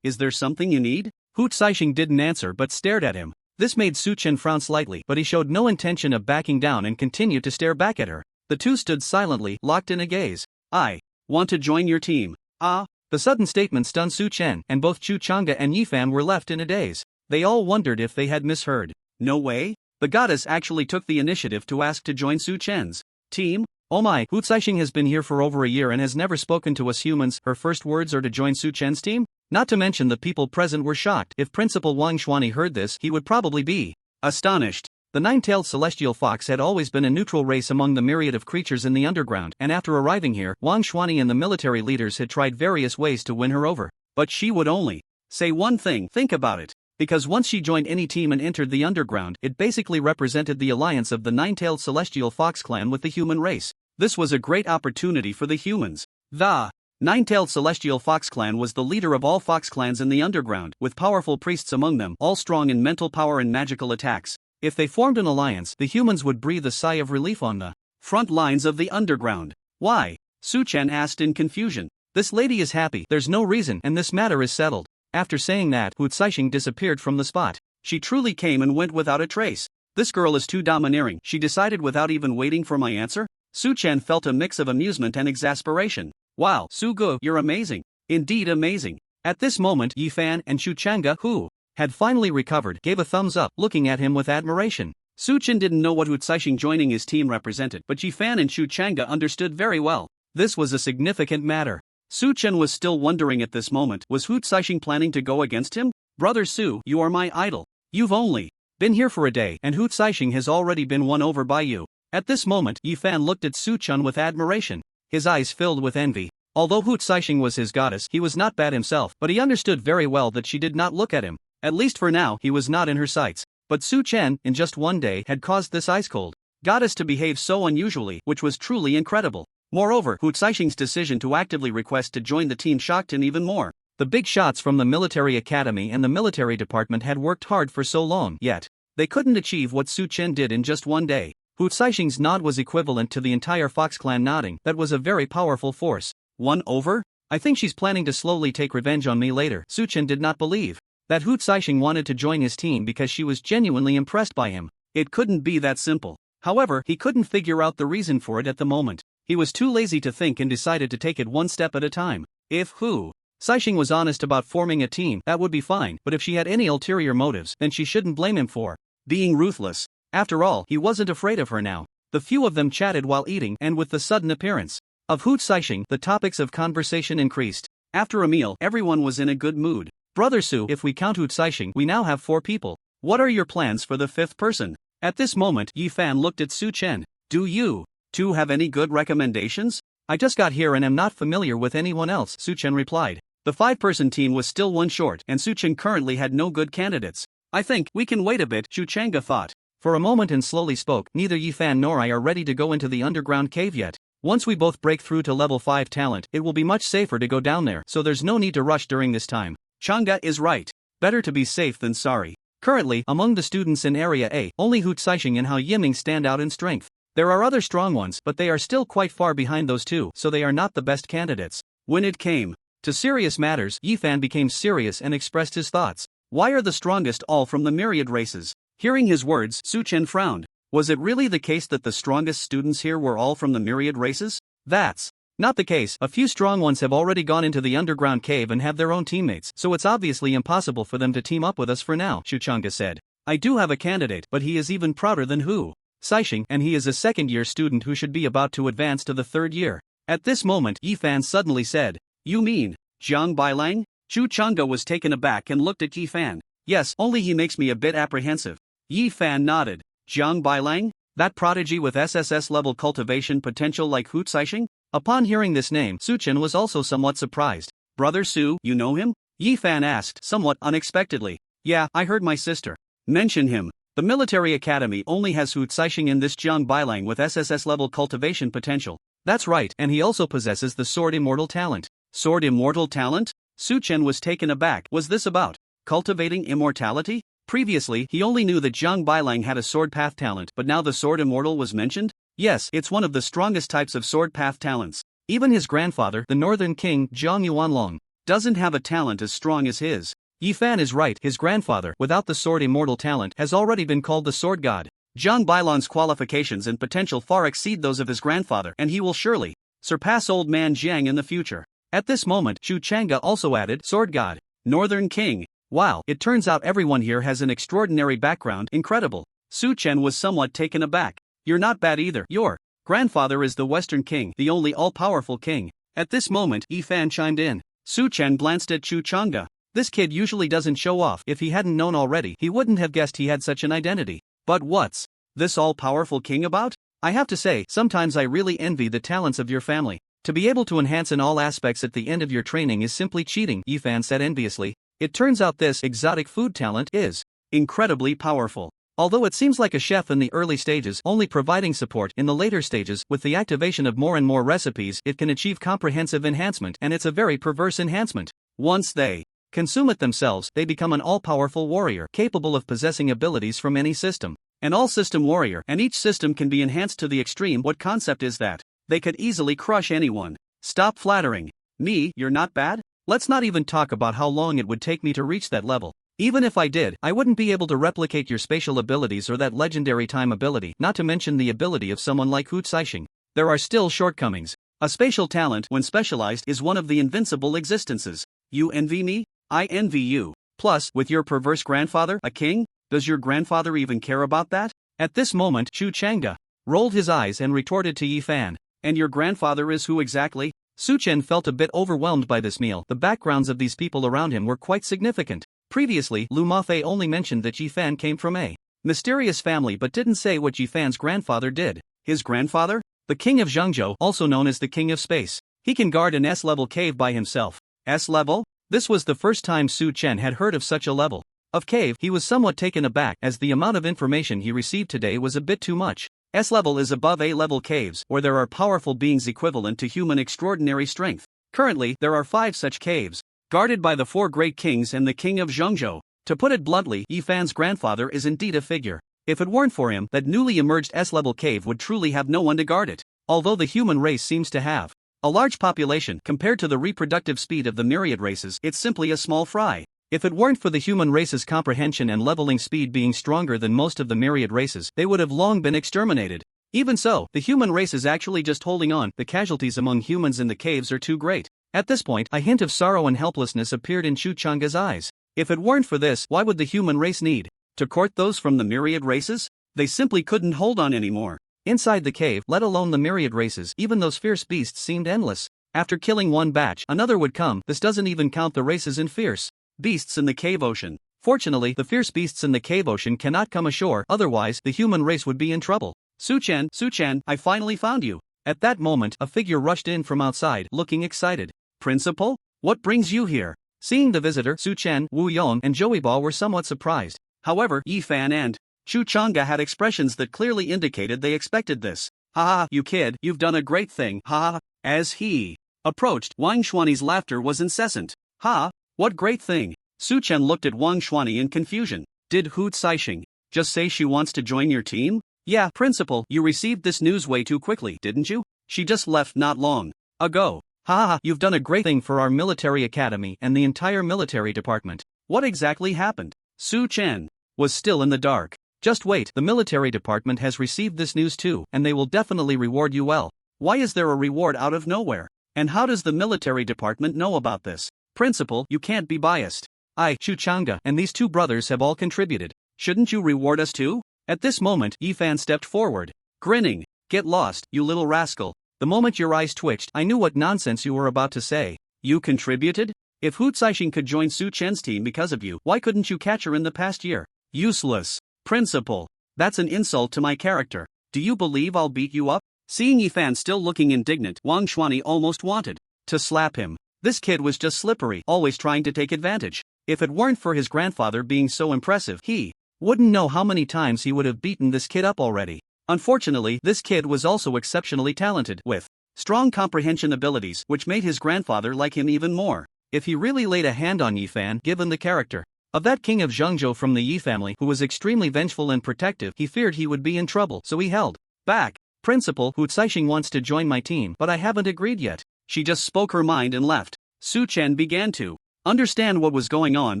is there something you need? Hootsai-shing didn't answer but stared at him. This made Su-chen frown slightly, but he showed no intention of backing down and continued to stare back at her. The two stood silently, locked in a gaze. I want to join your team. Ah. The sudden statement stunned Su-chen, and both Chu Changa and Yi-fan were left in a daze. They all wondered if they had misheard. No way? The goddess actually took the initiative to ask to join Su-chen's team? Oh my, Hootsai-shing has been here for over a year and has never spoken to us humans. Her first words are to join Su-chen's team? Not to mention the people present were shocked. If Principal Wang Xuanyi heard this, he would probably be astonished. The nine-tailed celestial fox had always been a neutral race among the myriad of creatures in the underground, and after arriving here, Wang Xuanyi and the military leaders had tried various ways to win her over. But she would only say one thing, think about it. Because once she joined any team and entered the underground, it basically represented the alliance of the nine-tailed celestial fox clan with the human race. This was a great opportunity for the humans. The nine-tailed celestial fox clan was the leader of all fox clans in the underground, with powerful priests among them, all strong in mental power and magical attacks. If they formed an alliance, the humans would breathe a sigh of relief on the front lines of the underground. Why? Su-chen asked in confusion. This lady is happy, there's no reason, and this matter is settled. After saying that, Hootsai-shing disappeared from the spot. She truly came and went without a trace. This girl is too domineering, she decided without even waiting for my answer. Su-chen felt a mix of amusement and exasperation. Wow, Su-gu, you're amazing. Indeed amazing. At this moment, Yi-fan and Chu Changa, who had finally recovered, gave a thumbs up, looking at him with admiration. Su Chen didn't know what Hu Caixing joining his team represented, but Ji Fan and Shu Chang'e understood very well. This was a significant matter. Su Chen was still wondering at this moment, was Hu Caixing planning to go against him? Brother Su, you are my idol. You've only been here for a day, and Hu Caixing has already been won over by you. At this moment, Yi Fan looked at Su Chen with admiration. His eyes filled with envy. Although Hu Caixing was his goddess, he was not bad himself, but he understood very well that she did not look at him. At least for now, he was not in her sights. But Su Chen, in just one day, had caused this ice-cold goddess to behave so unusually, which was truly incredible. Moreover, Hu Caixing's decision to actively request to join the team shocked him even more. The big shots from the military academy and the military department had worked hard for so long, yet they couldn't achieve what Su Chen did in just one day. Hu Caixing's nod was equivalent to the entire Fox clan nodding. That was a very powerful force. Won over? I think she's planning to slowly take revenge on me later. Su Chen did not believe that Hu Caixing wanted to join his team because she was genuinely impressed by him. It couldn't be that simple. However, he couldn't figure out the reason for it at the moment. He was too lazy to think and decided to take it one step at a time. If Hu Caixing was honest about forming a team, that would be fine, but if she had any ulterior motives, then she shouldn't blame him for being ruthless. After all, he wasn't afraid of her now. The few of them chatted while eating, and with the sudden appearance of Hu Caixing, the topics of conversation increased. After a meal, everyone was in a good mood. Brother Su, if we count Hu Caixing, we now have 4 people. What are your plans for the 5th person? At this moment, Yi Fan looked at Su Chen. Do you two have any good recommendations? I just got here and am not familiar with anyone else, Su Chen replied. The 5-person team was still one short, and Su Chen currently had no good candidates. I think we can wait a bit, Shu Chang'e thought. For a moment and slowly spoke, neither Yi Fan nor I are ready to go into the underground cave yet. Once we both break through to level 5 talent, it will be much safer to go down there, so there's no need to rush during this time. Chang'e is right. Better to be safe than sorry. Currently, among the students in Area A, only Hu Caixing and Hao Yiming stand out in strength. There are other strong ones, but they are still quite far behind those two, so they are not the best candidates. When it came to serious matters, Yi Fan became serious and expressed his thoughts. Why are the strongest all from the myriad races? Hearing his words, Su Chen frowned. Was it really the case that the strongest students here were all from the myriad races? That's not the case. A few strong ones have already gone into the underground cave and have their own teammates, so it's obviously impossible for them to team up with us for now, Shu Chang'e said. I do have a candidate, but he is even prouder than Hu Caixing, and he is a second-year student who should be about to advance to the 3rd year. At this moment, Yi Fan suddenly said, You mean Jiang Bailang? Shu Chang'e was taken aback and looked at Yi Fan. Yes, only he makes me a bit apprehensive. Yi Fan nodded. Jiang Bailang? That prodigy with SSS-level cultivation potential like Hu Caixing? Upon hearing this name, Su Chen was also somewhat surprised. Brother Su, you know him? Yi Fan asked, somewhat unexpectedly. Yeah, I heard my sister mention him. The military academy only has Hu Caixing and this Jiang Bailang with SSS-level cultivation potential. That's right, and he also possesses the Sword Immortal talent. Sword Immortal talent? Su Chen was taken aback. Was this about cultivating immortality? Previously, he only knew that Jiang Bailang had a sword path talent, but now the Sword Immortal was mentioned? Yes, it's one of the strongest types of sword path talents. Even his grandfather, the Northern King, Zhang Yuanlong, doesn't have a talent as strong as his. Yi Fan is right, his grandfather, without the Sword Immortal talent, has already been called the Sword God. Jiang Bailang's qualifications and potential far exceed those of his grandfather, and he will surely surpass Old Man Jiang in the future. At this moment, Shu Chang'e also added, Sword God, Northern King. Wow, it turns out everyone here has an extraordinary background. Incredible. Su Chen was somewhat taken aback. You're not bad either. Your grandfather is the Western King, the only all-powerful king. At this moment, Yi Fan chimed in. Su Chen glanced at Shu Chang'e. This kid usually doesn't show off. If he hadn't known already, he wouldn't have guessed he had such an identity. But what's this all-powerful king about? I have to say, sometimes I really envy the talents of your family. To be able to enhance in all aspects at the end of your training is simply cheating, Yi Fan said enviously. It turns out this exotic food talent is incredibly powerful. Although it seems like a chef in the early stages, only providing support in the later stages, with the activation of more and more recipes, it can achieve comprehensive enhancement, and it's a very perverse enhancement. Once they consume it themselves, they become an all-powerful warrior, capable of possessing abilities from any system. An all-system warrior, and each system can be enhanced to the extreme. What concept is that? They could easily crush anyone. Stop flattering me, you're not bad? Let's not even talk about how long it would take me to reach that level. Even if I did, I wouldn't be able to replicate your spatial abilities or that legendary time ability, not to mention the ability of someone like Hu Caixing. There are still shortcomings. A spatial talent, when specialized, is one of the invincible existences. You envy me? I envy you. Plus, with your perverse grandfather, a king? Does your grandfather even care about that? At this moment, Chu Chang'e rolled his eyes and retorted to Yi Fan. And your grandfather is who exactly? Su Chen felt a bit overwhelmed by this meal. The backgrounds of these people around him were quite significant. Previously, Lu Mafei only mentioned that Yi Fan came from a mysterious family but didn't say what Yi Fan's grandfather did. His grandfather? The king of Zhengzhou, also known as the king of space. He can guard an S-level cave by himself. S-level? This was the first time Su Chen had heard of such a level of cave. He was somewhat taken aback as the amount of information he received today was a bit too much. S-level is above A-level caves, where there are powerful beings equivalent to human extraordinary strength. Currently, there are 5 such caves, guarded by the 4 great kings and the king of Zhengzhou. To put it bluntly, Yi Fan's grandfather is indeed a figure. If it weren't for him, that newly emerged S-level cave would truly have no one to guard it. Although the human race seems to have a large population compared to the reproductive speed of the myriad races, it's simply a small fry. If it weren't for the human race's comprehension and leveling speed being stronger than most of the myriad races, they would have long been exterminated. Even so, the human race is actually just holding on. The casualties among humans in the caves are too great. At this point, a hint of sorrow and helplessness appeared in Chu Chang'e's eyes. If it weren't for this, why would the human race need to court those from the myriad races? They simply couldn't hold on anymore. Inside the cave, let alone the myriad races, even those fierce beasts seemed endless. After killing one batch, another would come. This doesn't even count the races in fierce beasts in the cave ocean. Fortunately, the fierce beasts in the cave ocean cannot come ashore, otherwise, the human race would be in trouble. Su Chen, I finally found you. At that moment, a figure rushed in from outside, looking excited. Principal? What brings you here? Seeing the visitor, Su Chen, Wu Yong, and Joey Ba were somewhat surprised. However, Yi Fan and Chu Chang'e had expressions that clearly indicated they expected this. Haha, you kid, you've done a great thing, haha. As he approached, Wang Xuani's laughter was incessant. Ha, what great thing? Su Chen looked at Wang Xuani in confusion. Did Hu Caixing just say she wants to join your team? Yeah, Principal, you received this news way too quickly, didn't you? She just left not long ago. Haha, you've done a great thing for our military academy and the entire military department. What exactly happened? Su Chen was still in the dark. Just wait, the military department has received this news too, and they will definitely reward you well. Why is there a reward out of nowhere? And how does the military department know about this? Principal, you can't be biased. I, Chu Chang'e, and these 2 brothers have all contributed. Shouldn't you reward us too? At this moment, Yi Fan stepped forward, grinning. Get lost, you little rascal. The moment your eyes twitched, I knew what nonsense you were about to say. You contributed? If Hu Caixing could join Su Chen's team because of you, why couldn't you catch her in the past year? Useless. Principal, that's an insult to my character. Do you believe I'll beat you up? Seeing Yi Fan still looking indignant, Wang Xuani almost wanted to slap him. This kid was just slippery, always trying to take advantage. If it weren't for his grandfather being so impressive, he wouldn't know how many times he would have beaten this kid up already. Unfortunately, this kid was also exceptionally talented, with strong comprehension abilities, which made his grandfather like him even more. If he really laid a hand on Yi Fan, given the character of that king of Zhengzhou from the Yi family who was extremely vengeful and protective, he feared he would be in trouble, so he held back. Principal, Hu Caixing wants to join my team, but I haven't agreed yet. She just spoke her mind and left. Su Chen began to understand what was going on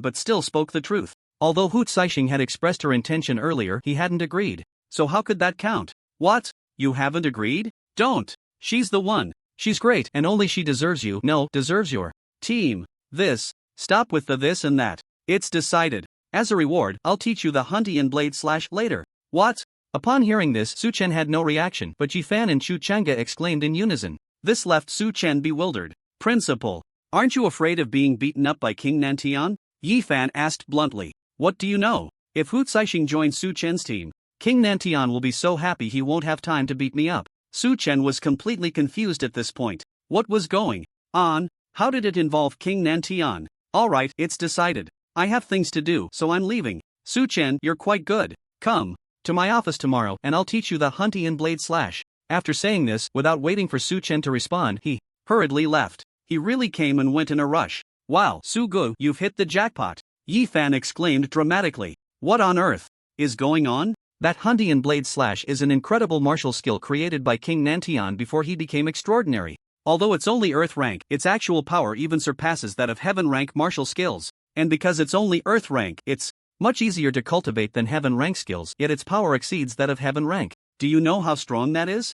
but still spoke the truth. Although Hu Caixing had expressed her intention earlier, he hadn't agreed. So how could that count? What? You haven't agreed? Don't. She's the one. She's great, and only she deserves you. No, deserves your team. This. Stop with the this and that. It's decided. As a reward, I'll teach you the Huntian blade / later. What? Upon hearing this, Su Chen had no reaction, but Yi Fan and Chu Chang'e exclaimed in unison. This left Su Chen bewildered. Principal, aren't you afraid of being beaten up by King Nantian? Yi Fan asked bluntly. What do you know? If Hu Caixing joins Su Chen's team, King Nantian will be so happy he won't have time to beat me up. Su Chen was completely confused at this point. What was going on? How did it involve King Nantian? Alright, it's decided. I have things to do, so I'm leaving. Su Chen, you're quite good. Come to my office tomorrow and I'll teach you the Huntian blade / After saying this, without waiting for Su Chen to respond, he hurriedly left. He really came and went in a rush. Wow, Su Gu, you've hit the jackpot. Yi Fan exclaimed dramatically. What on earth is going on? That Huntian blade / is an incredible martial skill created by King Nantian before he became extraordinary. Although it's only Earth rank, its actual power even surpasses that of Heaven rank martial skills. And because it's only Earth rank, it's much easier to cultivate than Heaven rank skills, yet its power exceeds that of Heaven rank. Do you know how strong that is?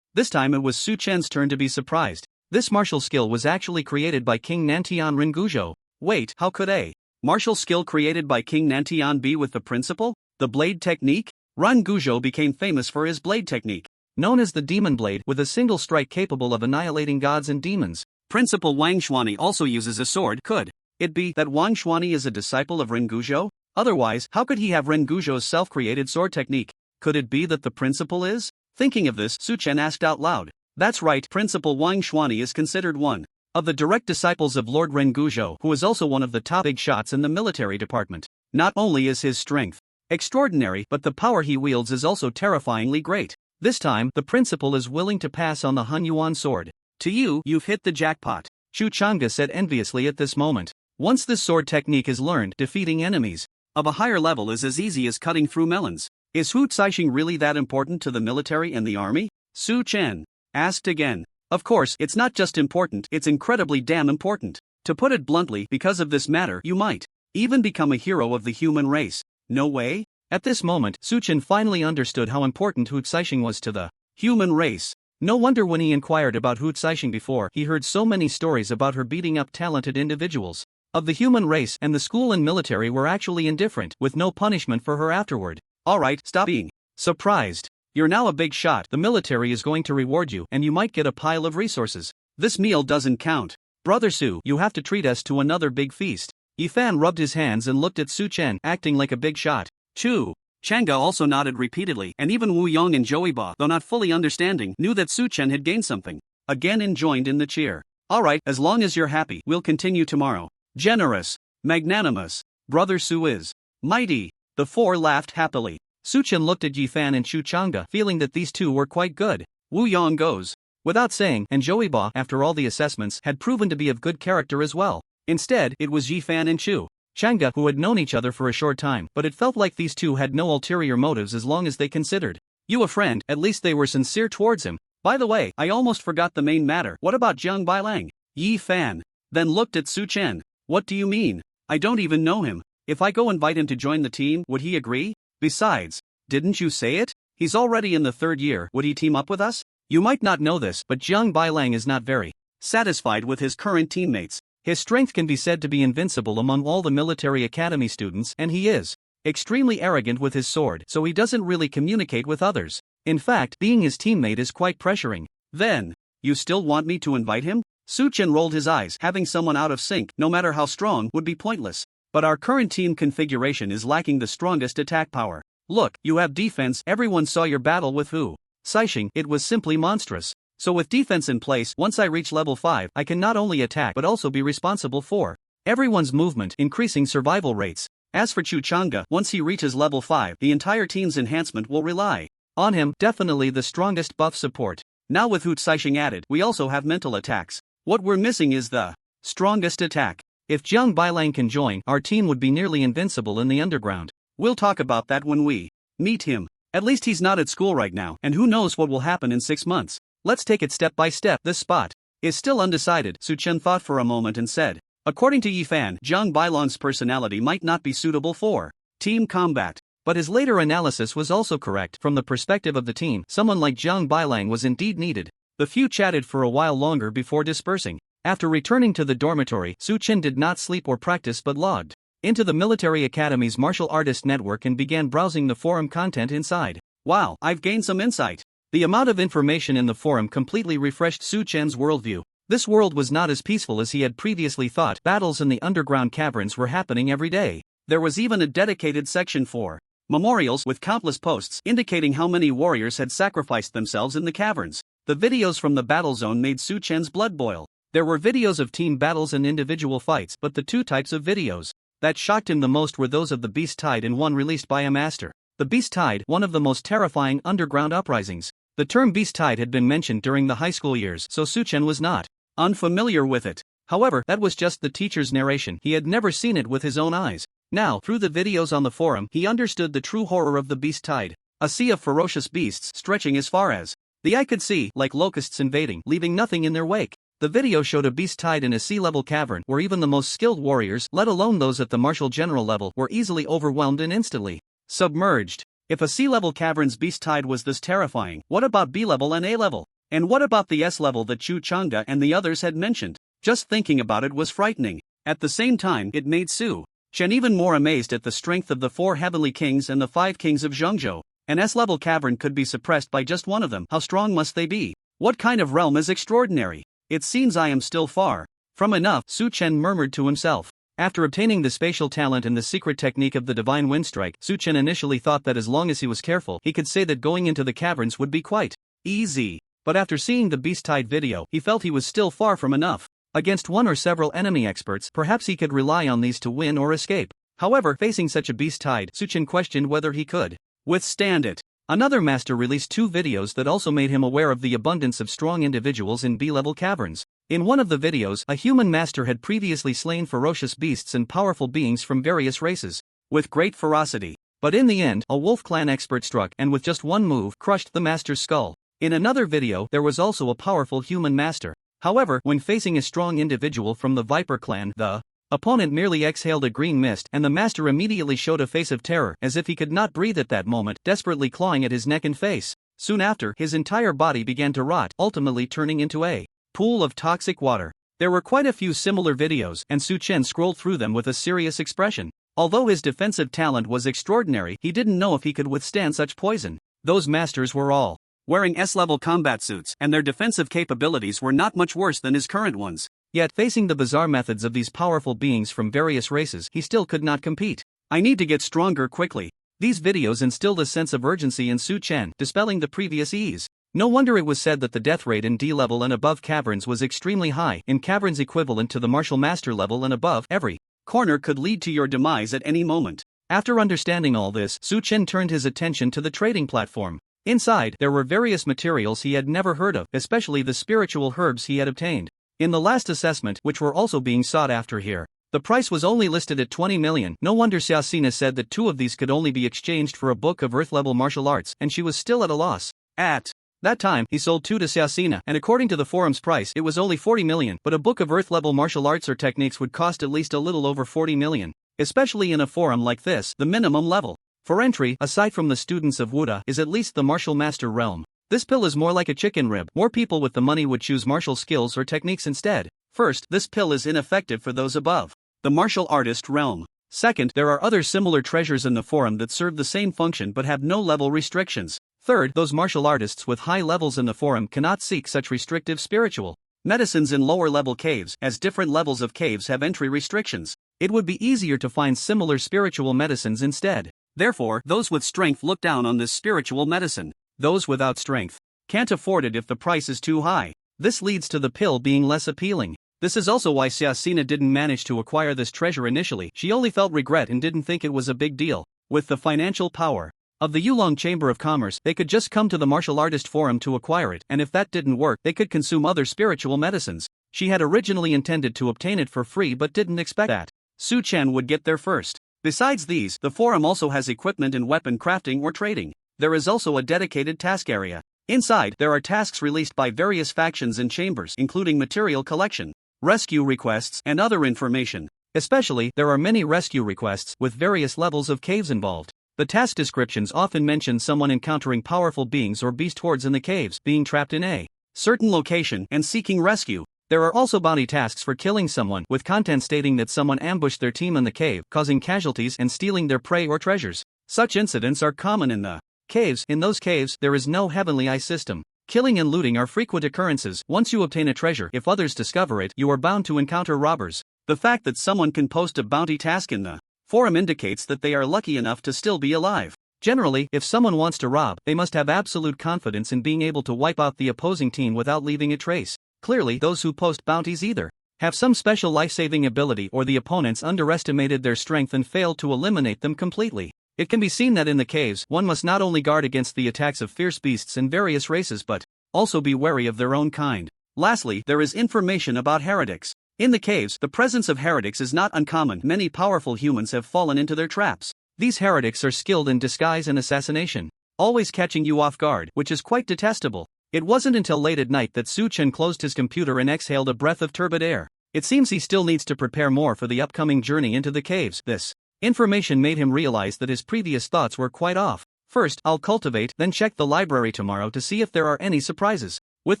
This time it was Su Chen's turn to be surprised. This martial skill was actually created by King Nantian Ringujo. Wait, how could a Martial skill created by King Nantian B with the principle? The blade technique? Ran Guizhou became famous for his blade technique, known as the demon blade, with a single strike capable of annihilating gods and demons. Principal Wang Xuani also uses a sword. Could it be that Wang Xuani is a disciple of Ren Guizhou? Otherwise, how could he have Ren Guizhou's self-created sword technique? Could it be that the principal is? Thinking of this, Su Chen asked out loud. That's right, Principal Wang Xuani is considered one of the direct disciples of Lord Ren Guizhou, who is also one of the top big shots in the military department. Not only is his strength extraordinary, but the power he wields is also terrifyingly great. This time, the principal is willing to pass on the Han Yuan sword. To you, you've hit the jackpot, Chu Chang'e said enviously at this moment. Once this sword technique is learned, defeating enemies of a higher level is as easy as cutting through melons. Is Hu Caixing really that important to the military and the army? Su Chen asked again. Of course, it's not just important, it's incredibly damn important. To put it bluntly, because of this matter, you might even become a hero of the human race. No way? At this moment, Su Chen finally understood how important Hu Caixing was to the human race. No wonder when he inquired about Hu Caixing before, he heard so many stories about her beating up talented individuals of the human race, and the school and military were actually indifferent, with no punishment for her afterward. Alright, stop being surprised. You're now a big shot, the military is going to reward you, and you might get a pile of resources. This meal doesn't count. Brother Su, you have to treat us to another big feast. Yifan rubbed his hands and looked at Su Chen, acting like a big shot. Chu Chang'e also nodded repeatedly, and even Wu Yong and Joey Ba, though not fully understanding, knew that Su Chen had gained something. Again and joined in the cheer. Alright, as long as you're happy, we'll continue tomorrow. Generous, magnanimous, Brother Su is mighty. The four laughed happily. Su Chen looked at Yifan and Chu Chang'e, feeling that these two were quite good. Wu Yong goes without saying, and Joey Ba, after all the assessments, had proven to be of good character as well. Instead, it was Yifan and Chu Chang'e who had known each other for a short time, but it felt like these two had no ulterior motives as long as they considered you a friend. At least they were sincere towards him. By the way, I almost forgot the main matter. What about Jiang Bailang? Yifan then looked at Su Chen. What do you mean? I don't even know him. If I go invite him to join the team, would he agree? Besides, didn't you say it? He's already in the 3rd year, would he team up with us? You might not know this, but Jiang Bailang is not very satisfied with his current teammates. His strength can be said to be invincible among all the military academy students, and he is extremely arrogant with his sword, so he doesn't really communicate with others. In fact, being his teammate is quite pressuring. Then, you still want me to invite him? Su Chen rolled his eyes. Having someone out of sync, no matter how strong, would be pointless. But our current team configuration is lacking the strongest attack power. Look, you have defense, everyone saw your battle with Hu Caixing, it was simply monstrous. So with defense in place, once I reach level 5, I can not only attack but also be responsible for everyone's movement, increasing survival rates. As for Chu Chang'e, once he reaches level 5, the entire team's enhancement will rely on him, definitely the strongest buff support. Now with Hu Caixing added, we also have mental attacks. What we're missing is the strongest attack. If Jiang Bailang can join, our team would be nearly invincible in the underground. We'll talk about that when we meet him. At least he's not at school right now, and who knows what will happen in 6 months. Let's take it step by step. This spot is still undecided, Su Chen thought for a moment and said. According to Yifan, Jiang Bailang's personality might not be suitable for team combat. But his later analysis was also correct. From the perspective of the team, someone like Jiang Bailang was indeed needed. The few chatted for a while longer before dispersing. After returning to the dormitory, Su Chen did not sleep or practice but logged into the military academy's martial artist network and began browsing the forum content inside. Wow, I've gained some insight. The amount of information in the forum completely refreshed Su Chen's worldview. This world was not as peaceful as he had previously thought. Battles in the underground caverns were happening every day. There was even a dedicated section for memorials with countless posts indicating how many warriors had sacrificed themselves in the caverns. The videos from the battle zone made Su Chen's blood boil. There were videos of team battles and individual fights, but the two types of videos that shocked him the most were those of the Beast Tide and one released by a master. The Beast Tide, one of the most terrifying underground uprisings. The term Beast Tide had been mentioned during the high school years, so Su Chen was not unfamiliar with it. However, that was just the teacher's narration. He had never seen it with his own eyes. Now, through the videos on the forum, he understood the true horror of the Beast Tide. A sea of ferocious beasts stretching as far as the eye could see, like locusts invading, leaving nothing in their wake. The video showed a beast tide in a sea-level cavern where even the most skilled warriors, let alone those at the martial general level, were easily overwhelmed and instantly submerged. If a sea-level cavern's beast tide was this terrifying, what about B-level and A-level? And what about the S-level that Chu Chang'e and the others had mentioned? Just thinking about it was frightening. At the same time, it made Su Chen even more amazed at the strength of the 4 heavenly kings and the 5 kings of Zhengzhou. An S-level cavern could be suppressed by just one of them. How strong must they be? What kind of realm is extraordinary? It seems I am still far from enough, Su Chen murmured to himself. After obtaining the spatial talent and the secret technique of the divine wind strike, Su Chen initially thought that as long as he was careful, he could say that going into the caverns would be quite easy. But after seeing the Beast Tide video, he felt he was still far from enough. Against one or several enemy experts, perhaps he could rely on these to win or escape. However, facing such a Beast Tide, Su Chen questioned whether he could withstand it. Another master released 2 videos that also made him aware of the abundance of strong individuals in B-level caverns. In one of the videos, a human master had previously slain ferocious beasts and powerful beings from various races, with great ferocity. But in the end, a wolf clan expert struck and with just one move crushed the master's skull. In another video, there was also a powerful human master. However, when facing a strong individual from the Viper clan, the opponent merely exhaled a green mist and the master immediately showed a face of terror as if he could not breathe at that moment, desperately clawing at his neck and face. Soon after, his entire body began to rot, ultimately turning into a pool of toxic water. There were quite a few similar videos, and Su Chen scrolled through them with a serious expression. Although his defensive talent was extraordinary, he didn't know if he could withstand such poison. Those masters were all wearing S-level combat suits, and their defensive capabilities were not much worse than his current ones. Yet, facing the bizarre methods of these powerful beings from various races, he still could not compete. I need to get stronger quickly. These videos instilled a sense of urgency in Su Chen, dispelling the previous ease. No wonder it was said that the death rate in D-level and above caverns was extremely high. In caverns equivalent to the martial master level and above, every corner could lead to your demise at any moment. After understanding all this, Su Chen turned his attention to the trading platform. Inside, there were various materials he had never heard of, especially the spiritual herbs he had obtained. In the last assessment, which were also being sought after here, the price was only listed at 20 million. No wonder Xiaxina said that 2 of these could only be exchanged for a book of Earth-level martial arts, and she was still at a loss. At that time, he sold 2 to Xiaxina, and according to the forum's price, it was only 40 million, but a book of Earth-level martial arts or techniques would cost at least a little over 40 million. Especially in a forum like this, the minimum level for entry, aside from the students of Wuda, is at least the martial master realm. This pill is more like a chicken rib. More people with the money would choose martial skills or techniques instead. First, this pill is ineffective for those above the martial artist realm. Second, there are other similar treasures in the forum that serve the same function but have no level restrictions. Third, those martial artists with high levels in the forum cannot seek such restrictive spiritual medicines in lower level caves, as different levels of caves have entry restrictions. It would be easier to find similar spiritual medicines instead. Therefore, those with strength look down on this spiritual medicine. Those without strength can't afford it if the price is too high. This leads to the pill being less appealing. This is also why Xiaxina didn't manage to acquire this treasure initially. She only felt regret and didn't think it was a big deal. With the financial power of the Yulong Chamber of Commerce, they could just come to the martial artist forum to acquire it, and if that didn't work, they could consume other spiritual medicines. She had originally intended to obtain it for free but didn't expect that Su Chen would get there first. Besides these, the forum also has equipment in weapon crafting or trading. There is also a dedicated task area. Inside, there are tasks released by various factions and chambers, including material collection, rescue requests, and other information. Especially, there are many rescue requests with various levels of caves involved. The task descriptions often mention someone encountering powerful beings or beast hordes in the caves, being trapped in a certain location, and seeking rescue. There are also bounty tasks for killing someone, with content stating that someone ambushed their team in the cave, causing casualties and stealing their prey or treasures. Such incidents are common in the caves. In those caves, there is no heavenly eye system. Killing and looting are frequent occurrences. Once you obtain a treasure, if others discover it, you are bound to encounter robbers. The fact that someone can post a bounty task in the forum indicates that they are lucky enough to still be alive. Generally, if someone wants to rob, they must have absolute confidence in being able to wipe out the opposing team without leaving a trace. Clearly, those who post bounties either have some special life-saving ability or the opponents underestimated their strength and failed to eliminate them completely. It can be seen that in the caves, one must not only guard against the attacks of fierce beasts in various races but also be wary of their own kind. Lastly, there is information about heretics. In the caves, the presence of heretics is not uncommon. Many powerful humans have fallen into their traps. These heretics are skilled in disguise and assassination, always catching you off guard, which is quite detestable. It wasn't until late at night that Su Chen closed his computer and exhaled a breath of turbid air. It seems he still needs to prepare more for the upcoming journey into the caves. This information made him realize that his previous thoughts were quite off. First, I'll cultivate, then check the library tomorrow to see if there are any surprises. With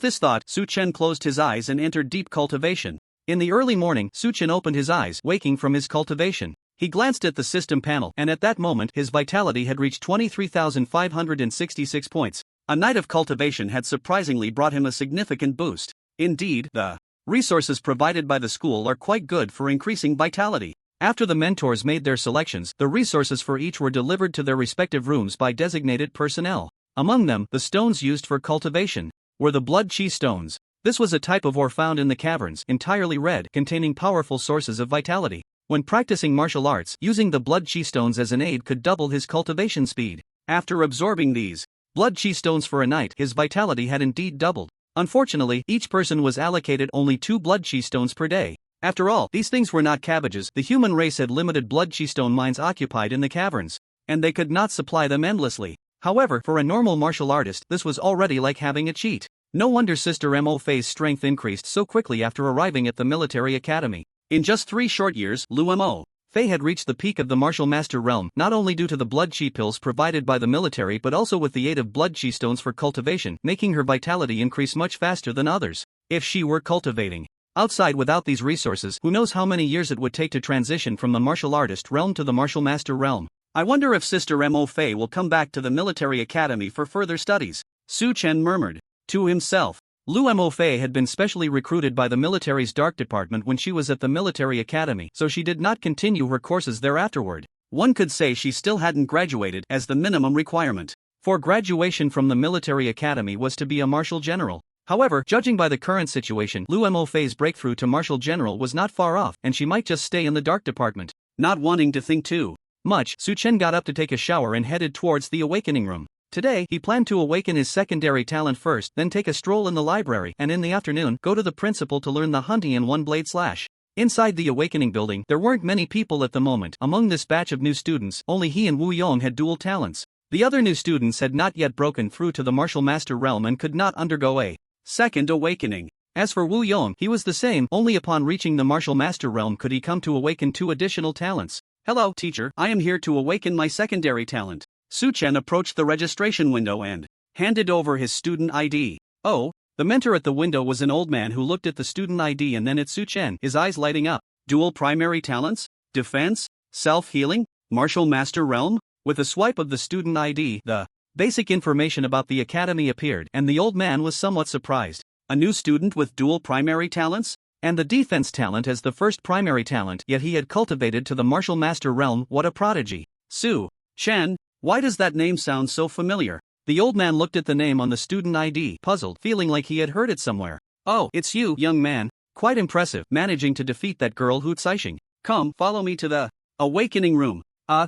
this thought, Su Chen closed his eyes and entered deep cultivation. In the early morning, Su Chen opened his eyes, waking from his cultivation. He glanced at the system panel, and at that moment his vitality had reached 23,566 points. A night of cultivation had surprisingly brought him a significant boost. Indeed, the resources provided by the school are quite good for increasing vitality. After the mentors made their selections, the resources for each were delivered to their respective rooms by designated personnel. Among them, the stones used for cultivation were the blood chi stones. This was a type of ore found in the caverns, entirely red, containing powerful sources of vitality. When practicing martial arts, using the blood chi stones as an aid could double his cultivation speed. After absorbing these blood chi stones for a night, his vitality had indeed doubled. Unfortunately, each person was allocated only 2 blood chi stones per day. After all, these things were not cabbages. The human race had limited blood chi stone mines occupied in the caverns, and they could not supply them endlessly. However, for a normal martial artist, this was already like having a cheat. No wonder Sister Mo Fei's strength increased so quickly after arriving at the military academy. In just 3 short years, Lu Mo Fei had reached the peak of the martial master realm, not only due to the blood chi pills provided by the military but also with the aid of blood chi stones for cultivation, making her vitality increase much faster than others. If she were cultivating outside without these resources, who knows how many years it would take to transition from the martial artist realm to the martial master realm. I wonder if Sister Mo Fei will come back to the military academy for further studies. Su Chen murmured to himself. Lu Mo Fei had been specially recruited by the military's dark department when she was at the military academy, so she did not continue her courses there afterward. One could say she still hadn't graduated, as the minimum requirement for graduation from the military academy was to be a martial general. However, judging by the current situation, Lu Mo Fei's breakthrough to martial general was not far off, and she might just stay in the dark department. Not wanting to think too much, Su Chen got up to take a shower and headed towards the awakening room. Today, he planned to awaken his secondary talent first, then take a stroll in the library, and in the afternoon, go to the principal to learn the Huntian one-blade slash. Inside the awakening building, there weren't many people at the moment. Among this batch of new students, only he and Wu Yong had dual talents. The other new students had not yet broken through to the martial master realm and could not undergo a second awakening. As for Wu Yong, he was the same, only upon reaching the martial master realm could he come to awaken 2 additional talents. Hello, teacher, I am here to awaken my secondary talent. Su Chen approached the registration window and handed over his student ID. Oh, the mentor at the window was an old man who looked at the student ID and then at Su Chen, his eyes lighting up. Dual primary talents? Defense? Self-healing? Martial master realm? With a swipe of the student ID, the basic information about the academy appeared, and the old man was somewhat surprised. A new student with dual primary talents? And the defense talent as the first primary talent, yet he had cultivated to the martial master realm. What a prodigy. Su Chen. Why does that name sound so familiar? The old man looked at the name on the student ID, puzzled, feeling like he had heard it somewhere. Oh, it's you, young man. Quite impressive, managing to defeat that girl Hu Caixing. Come, follow me to the awakening room.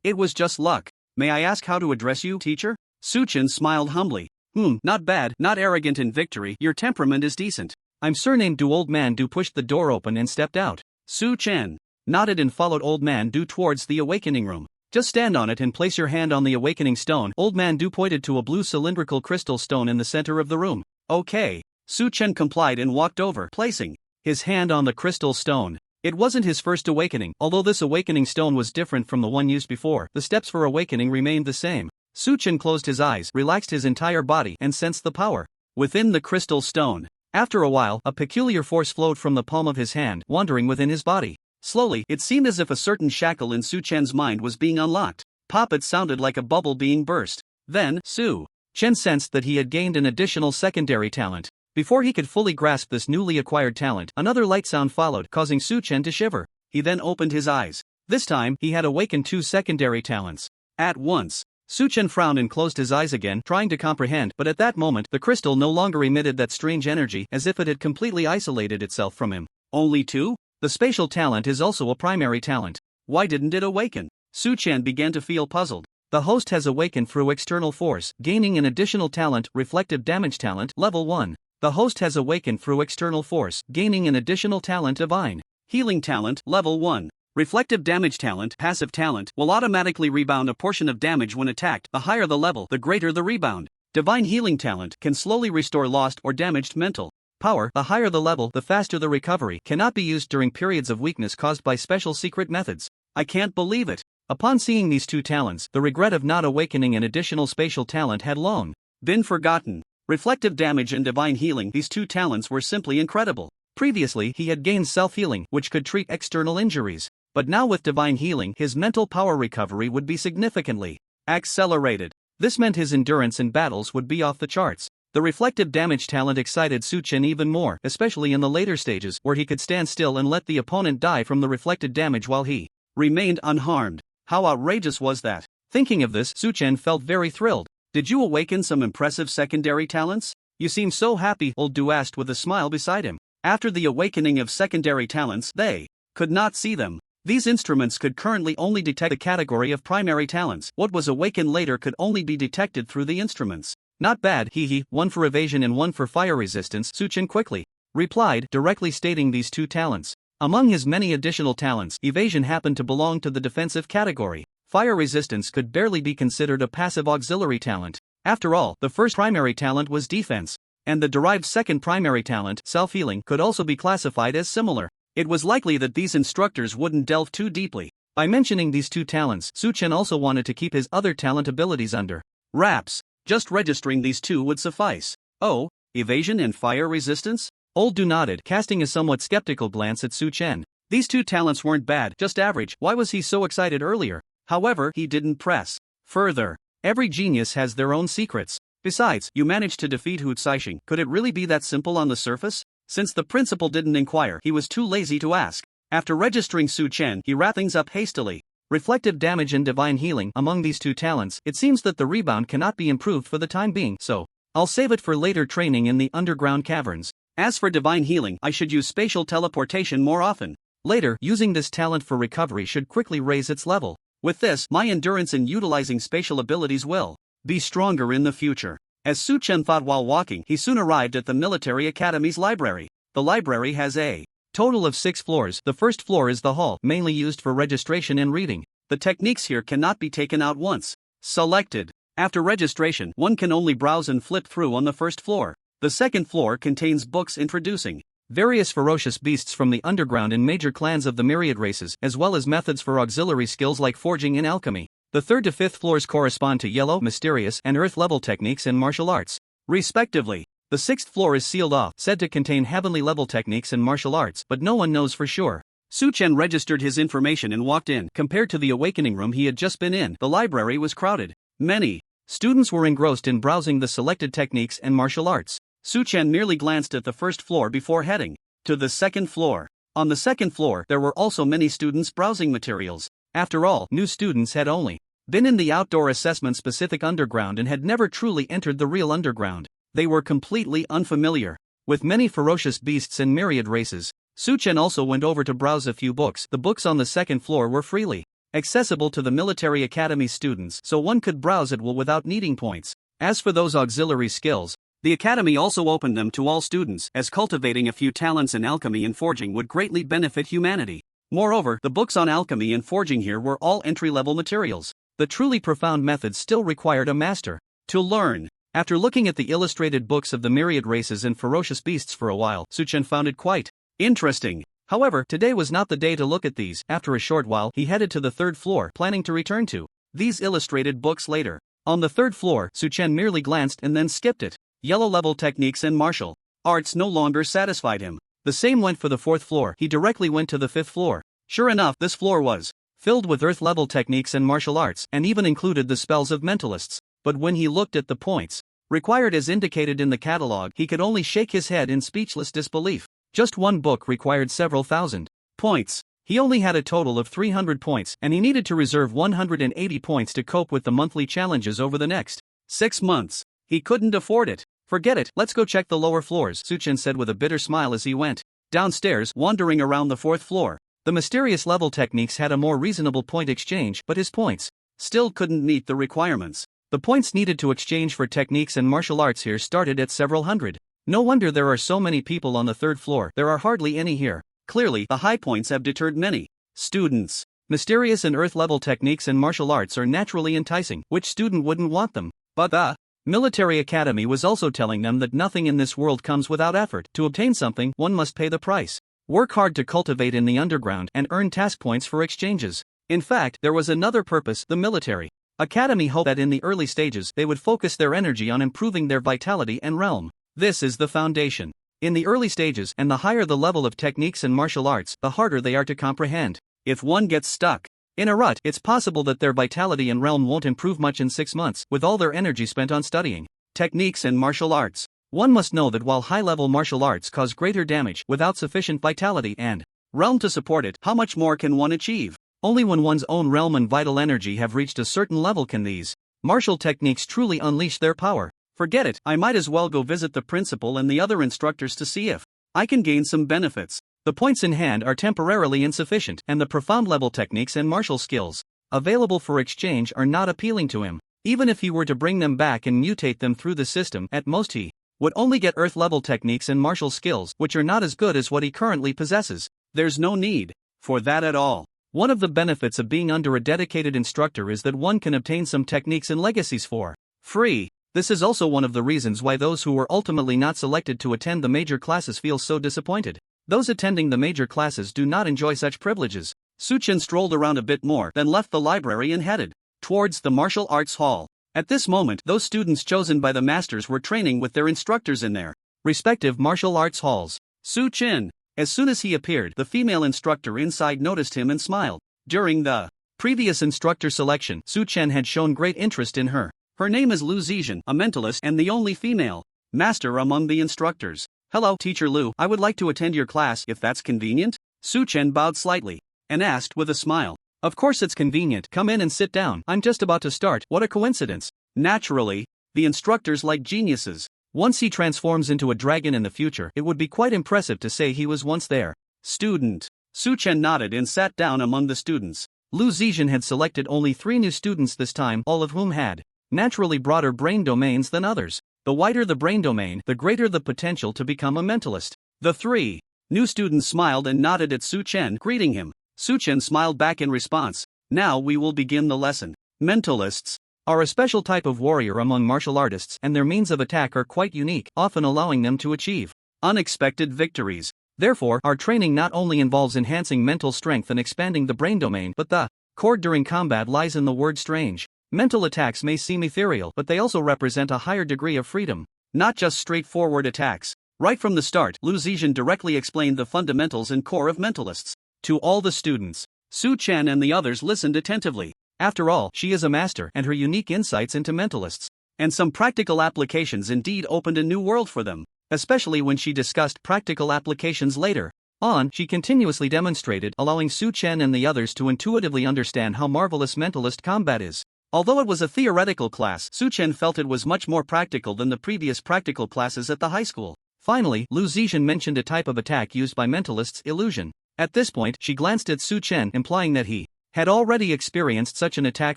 It was just luck. May I ask how to address you, teacher? Su Chen smiled humbly. Not bad, not arrogant in victory, your temperament is decent. I'm surnamed Du. Old man Du pushed the door open and stepped out. Su Chen nodded and followed old man Du towards the awakening room. Just stand on it and place your hand on the awakening stone. Old man Du pointed to a blue cylindrical crystal stone in the center of the room. Okay. Su Chen complied and walked over, placing his hand on the crystal stone. It wasn't his first awakening, although this awakening stone was different from the one used before. The steps for awakening remained the same. Su Chen closed his eyes, relaxed his entire body, and sensed the power within the crystal stone. After a while, a peculiar force flowed from the palm of his hand, wandering within his body. Slowly, it seemed as if a certain shackle in Su Chen's mind was being unlocked. Pop! It sounded like a bubble being burst. Then, Su Chen sensed that he had gained an additional secondary talent. Before he could fully grasp this newly acquired talent, another light sound followed, causing Su Chen to shiver. He then opened his eyes. This time, he had awakened 2 secondary talents at once. Su Chen frowned and closed his eyes again, trying to comprehend, but at that moment, the crystal no longer emitted that strange energy, as if it had completely isolated itself from him. Only 2? The spatial talent is also a primary talent. Why didn't it awaken? Su Chen began to feel puzzled. The host has awakened through external force, gaining an additional talent, reflective damage talent, level 1. The host has awakened through external force, gaining an additional talent, divine healing talent, level 1. Reflective damage talent, passive talent, will automatically rebound a portion of damage when attacked. The higher the level, the greater the rebound. Divine healing talent can slowly restore lost or damaged mental power. The higher the level, the faster the recovery. Cannot be used during periods of weakness caused by special secret methods. I can't believe it. Upon seeing these 2 talents, the regret of not awakening an additional spatial talent had long been forgotten. Reflective damage and divine healing, these 2 talents were simply incredible. Previously, he had gained self-healing, which could treat external injuries. but now with divine healing his mental power recovery would be significantly accelerated. This meant his endurance in battles would be off the charts. The reflective damage talent excited Suchen even more, especially in the later stages where he could stand still and let the opponent die from the reflected damage while he remained unharmed. How outrageous was that? Thinking of this, Suchen felt very thrilled. Did you awaken some impressive secondary talents? You seem so happy, old Du asked with a smile beside him. After the awakening of secondary talents, they could not see them. These instruments could currently only detect the category of primary talents. What was awakened later could only be detected through the instruments. Not bad, hehe, one for evasion and one for fire resistance, Suchen quickly replied, directly stating these two talents. Among his many additional talents, evasion happened to belong to the defensive category. Fire resistance could barely be considered a passive auxiliary talent. After all, the first primary talent was defense, and the derived second primary talent, self-healing, could also be classified as similar. It was likely that these instructors wouldn't delve too deeply. By mentioning these two talents, Suchen also wanted to keep his other talent abilities under wraps. Just registering these two would suffice. Oh, evasion and fire resistance? Old Du nodded, casting a somewhat skeptical glance at Suchen. These two talents weren't bad, just average. Why was he so excited earlier? However, he didn't press further. Every genius has their own secrets. Besides, you managed to defeat Hu Caixing. Could it really be that simple on the surface? Since the principal didn't inquire, he was too lazy to ask. After registering Suchen, he wrapped things up hastily. Reflective damage and divine healing. Among these two talents, it seems that the rebound cannot be improved for the time being, so I'll save it for later training in the underground caverns. As for divine healing, I should use spatial teleportation more often. Later, using this talent for recovery should quickly raise its level. With this, my endurance in utilizing spatial abilities will be stronger in the future. As Suchen thought while walking, he soon arrived at the military academy's library. The library has a total of 6 floors. The first floor is the hall, mainly used for registration and reading. The techniques here cannot be taken out once selected. After registration, one can only browse and flip through on the first floor. The second floor contains books introducing various ferocious beasts from the underground and major clans of the myriad races, as well as methods for auxiliary skills like forging and alchemy. The 3rd to 5th floors correspond to yellow, mysterious, and earth-level techniques and martial arts, respectively. The 6th floor is sealed off, said to contain heavenly-level techniques and martial arts, but no one knows for sure. Suchen registered his information and walked in. Compared to the awakening room he had just been in, the library was crowded. Many students were engrossed in browsing the selected techniques and martial arts. Suchen merely glanced at the first floor before heading to the second floor. On the second floor, there were also many students browsing materials. After all, new students had only been in the outdoor assessment-specific underground and had never truly entered the real underground. They were completely unfamiliar with many ferocious beasts and myriad races. Suchen also went over to browse a few books. The books on the second floor were freely accessible to the military academy students, so one could browse at will without needing points. As for those auxiliary skills, the academy also opened them to all students, as cultivating a few talents in alchemy and forging would greatly benefit humanity. Moreover, the books on alchemy and forging here were all entry-level materials. The truly profound methods still required a master to learn. After looking at the illustrated books of the myriad races and ferocious beasts for a while, Suchen found it quite interesting. However, today was not the day to look at these. After a short while, he headed to the 3rd floor, planning to return to these illustrated books later. On the 3rd floor, Suchen merely glanced and then skipped it. Yellow-level techniques and martial arts no longer satisfied him. The same went for the 4th floor. He directly went to the 5th floor. Sure enough, this floor was filled with earth-level techniques and martial arts, and even included the spells of mentalists. But when he looked at the points required as indicated in the catalog, he could only shake his head in speechless disbelief. Just one book required several thousand points. He only had a total of 300 points, and he needed to reserve 180 points to cope with the monthly challenges over the next 6 months. He couldn't afford it. Forget it, let's go check the lower floors, Suchen said with a bitter smile as he went downstairs, wandering around the 4th floor. The mysterious level techniques had a more reasonable point exchange, but his points still couldn't meet the requirements. The points needed to exchange for techniques and martial arts here started at several hundred. No wonder there are so many people on the 3rd floor. There are hardly any here. Clearly, the high points have deterred many students. Mysterious and earth-level techniques and martial arts are naturally enticing. Which student wouldn't want them? But the military academy was also telling them that nothing in this world comes without effort. To obtain something, one must pay the price. Work hard to cultivate in the underground and earn task points for exchanges. In fact, there was another purpose. The military academy hoped that in the early stages they would focus their energy on improving their vitality and realm. This is the foundation. In the early stages, and the higher the level of techniques and martial arts, the harder they are to comprehend. If one gets stuck in a rut, it's possible that their vitality and realm won't improve much in 6 months, with all their energy spent on studying techniques and martial arts. One must know that while high-level martial arts cause greater damage without sufficient vitality and realm to support it, how much more can one achieve? Only when one's own realm and vital energy have reached a certain level can these martial techniques truly unleash their power. Forget it, I might as well go visit the principal and the other instructors to see if I can gain some benefits. The points in hand are temporarily insufficient, and the profound level techniques and martial skills available for exchange are not appealing to him. Even if he were to bring them back and mutate them through the system, at most he would only get earth-level techniques and martial skills, which are not as good as what he currently possesses. There's no need for that at all. One of the benefits of being under a dedicated instructor is that one can obtain some techniques and legacies for free. This is also one of the reasons why those who were ultimately not selected to attend the major classes feel so disappointed. Those attending the major classes do not enjoy such privileges. Su-Chen strolled around a bit more, then left the library and headed towards the martial arts hall. At this moment, those students chosen by the masters were training with their instructors in their respective martial arts halls. Su-Chen. As soon as he appeared, the female instructor inside noticed him and smiled. During the previous instructor selection, Su-Chen had shown great interest in her. Her name is Lu Zizhan, a mentalist and the only female master among the instructors. Hello, Teacher Lu, I would like to attend your class if that's convenient. Su-Chen bowed slightly and asked with a smile. Of course it's convenient, come in and sit down, I'm just about to start. What a coincidence. Naturally, the instructor's like geniuses. Once he transforms into a dragon in the future, it would be quite impressive to say he was once there. Student. Su-Chen nodded and sat down among the students. Lu Zizhan had selected only 3 new students this time, all of whom had naturally broader brain domains than others. The wider the brain domain, the greater the potential to become a mentalist. The 3 new students smiled and nodded at Su-Chen, greeting him. Su-Chen smiled back in response. Now we will begin the lesson. Mentalists are a special type of warrior among martial artists, and their means of attack are quite unique, often allowing them to achieve unexpected victories. Therefore, our training not only involves enhancing mental strength and expanding the brain domain, but the core during combat lies in the word strange. Mental attacks may seem ethereal, but they also represent a higher degree of freedom, not just straightforward attacks. Right from the start, Lu Zizhan directly explained the fundamentals and core of mentalists to all the students. Su-Chen and the others listened attentively. After all, she is a master, and her unique insights into mentalists and some practical applications indeed opened a new world for them, especially when she discussed practical applications later on. She continuously demonstrated, allowing Su-Chen and the others to intuitively understand how marvelous mentalist combat is. Although it was a theoretical class, Su-Chen felt it was much more practical than the previous practical classes at the high school. Finally, Lu Zizhan mentioned a type of attack used by mentalists, illusion. At this point, she glanced at Su-Chen, implying that he had already experienced such an attack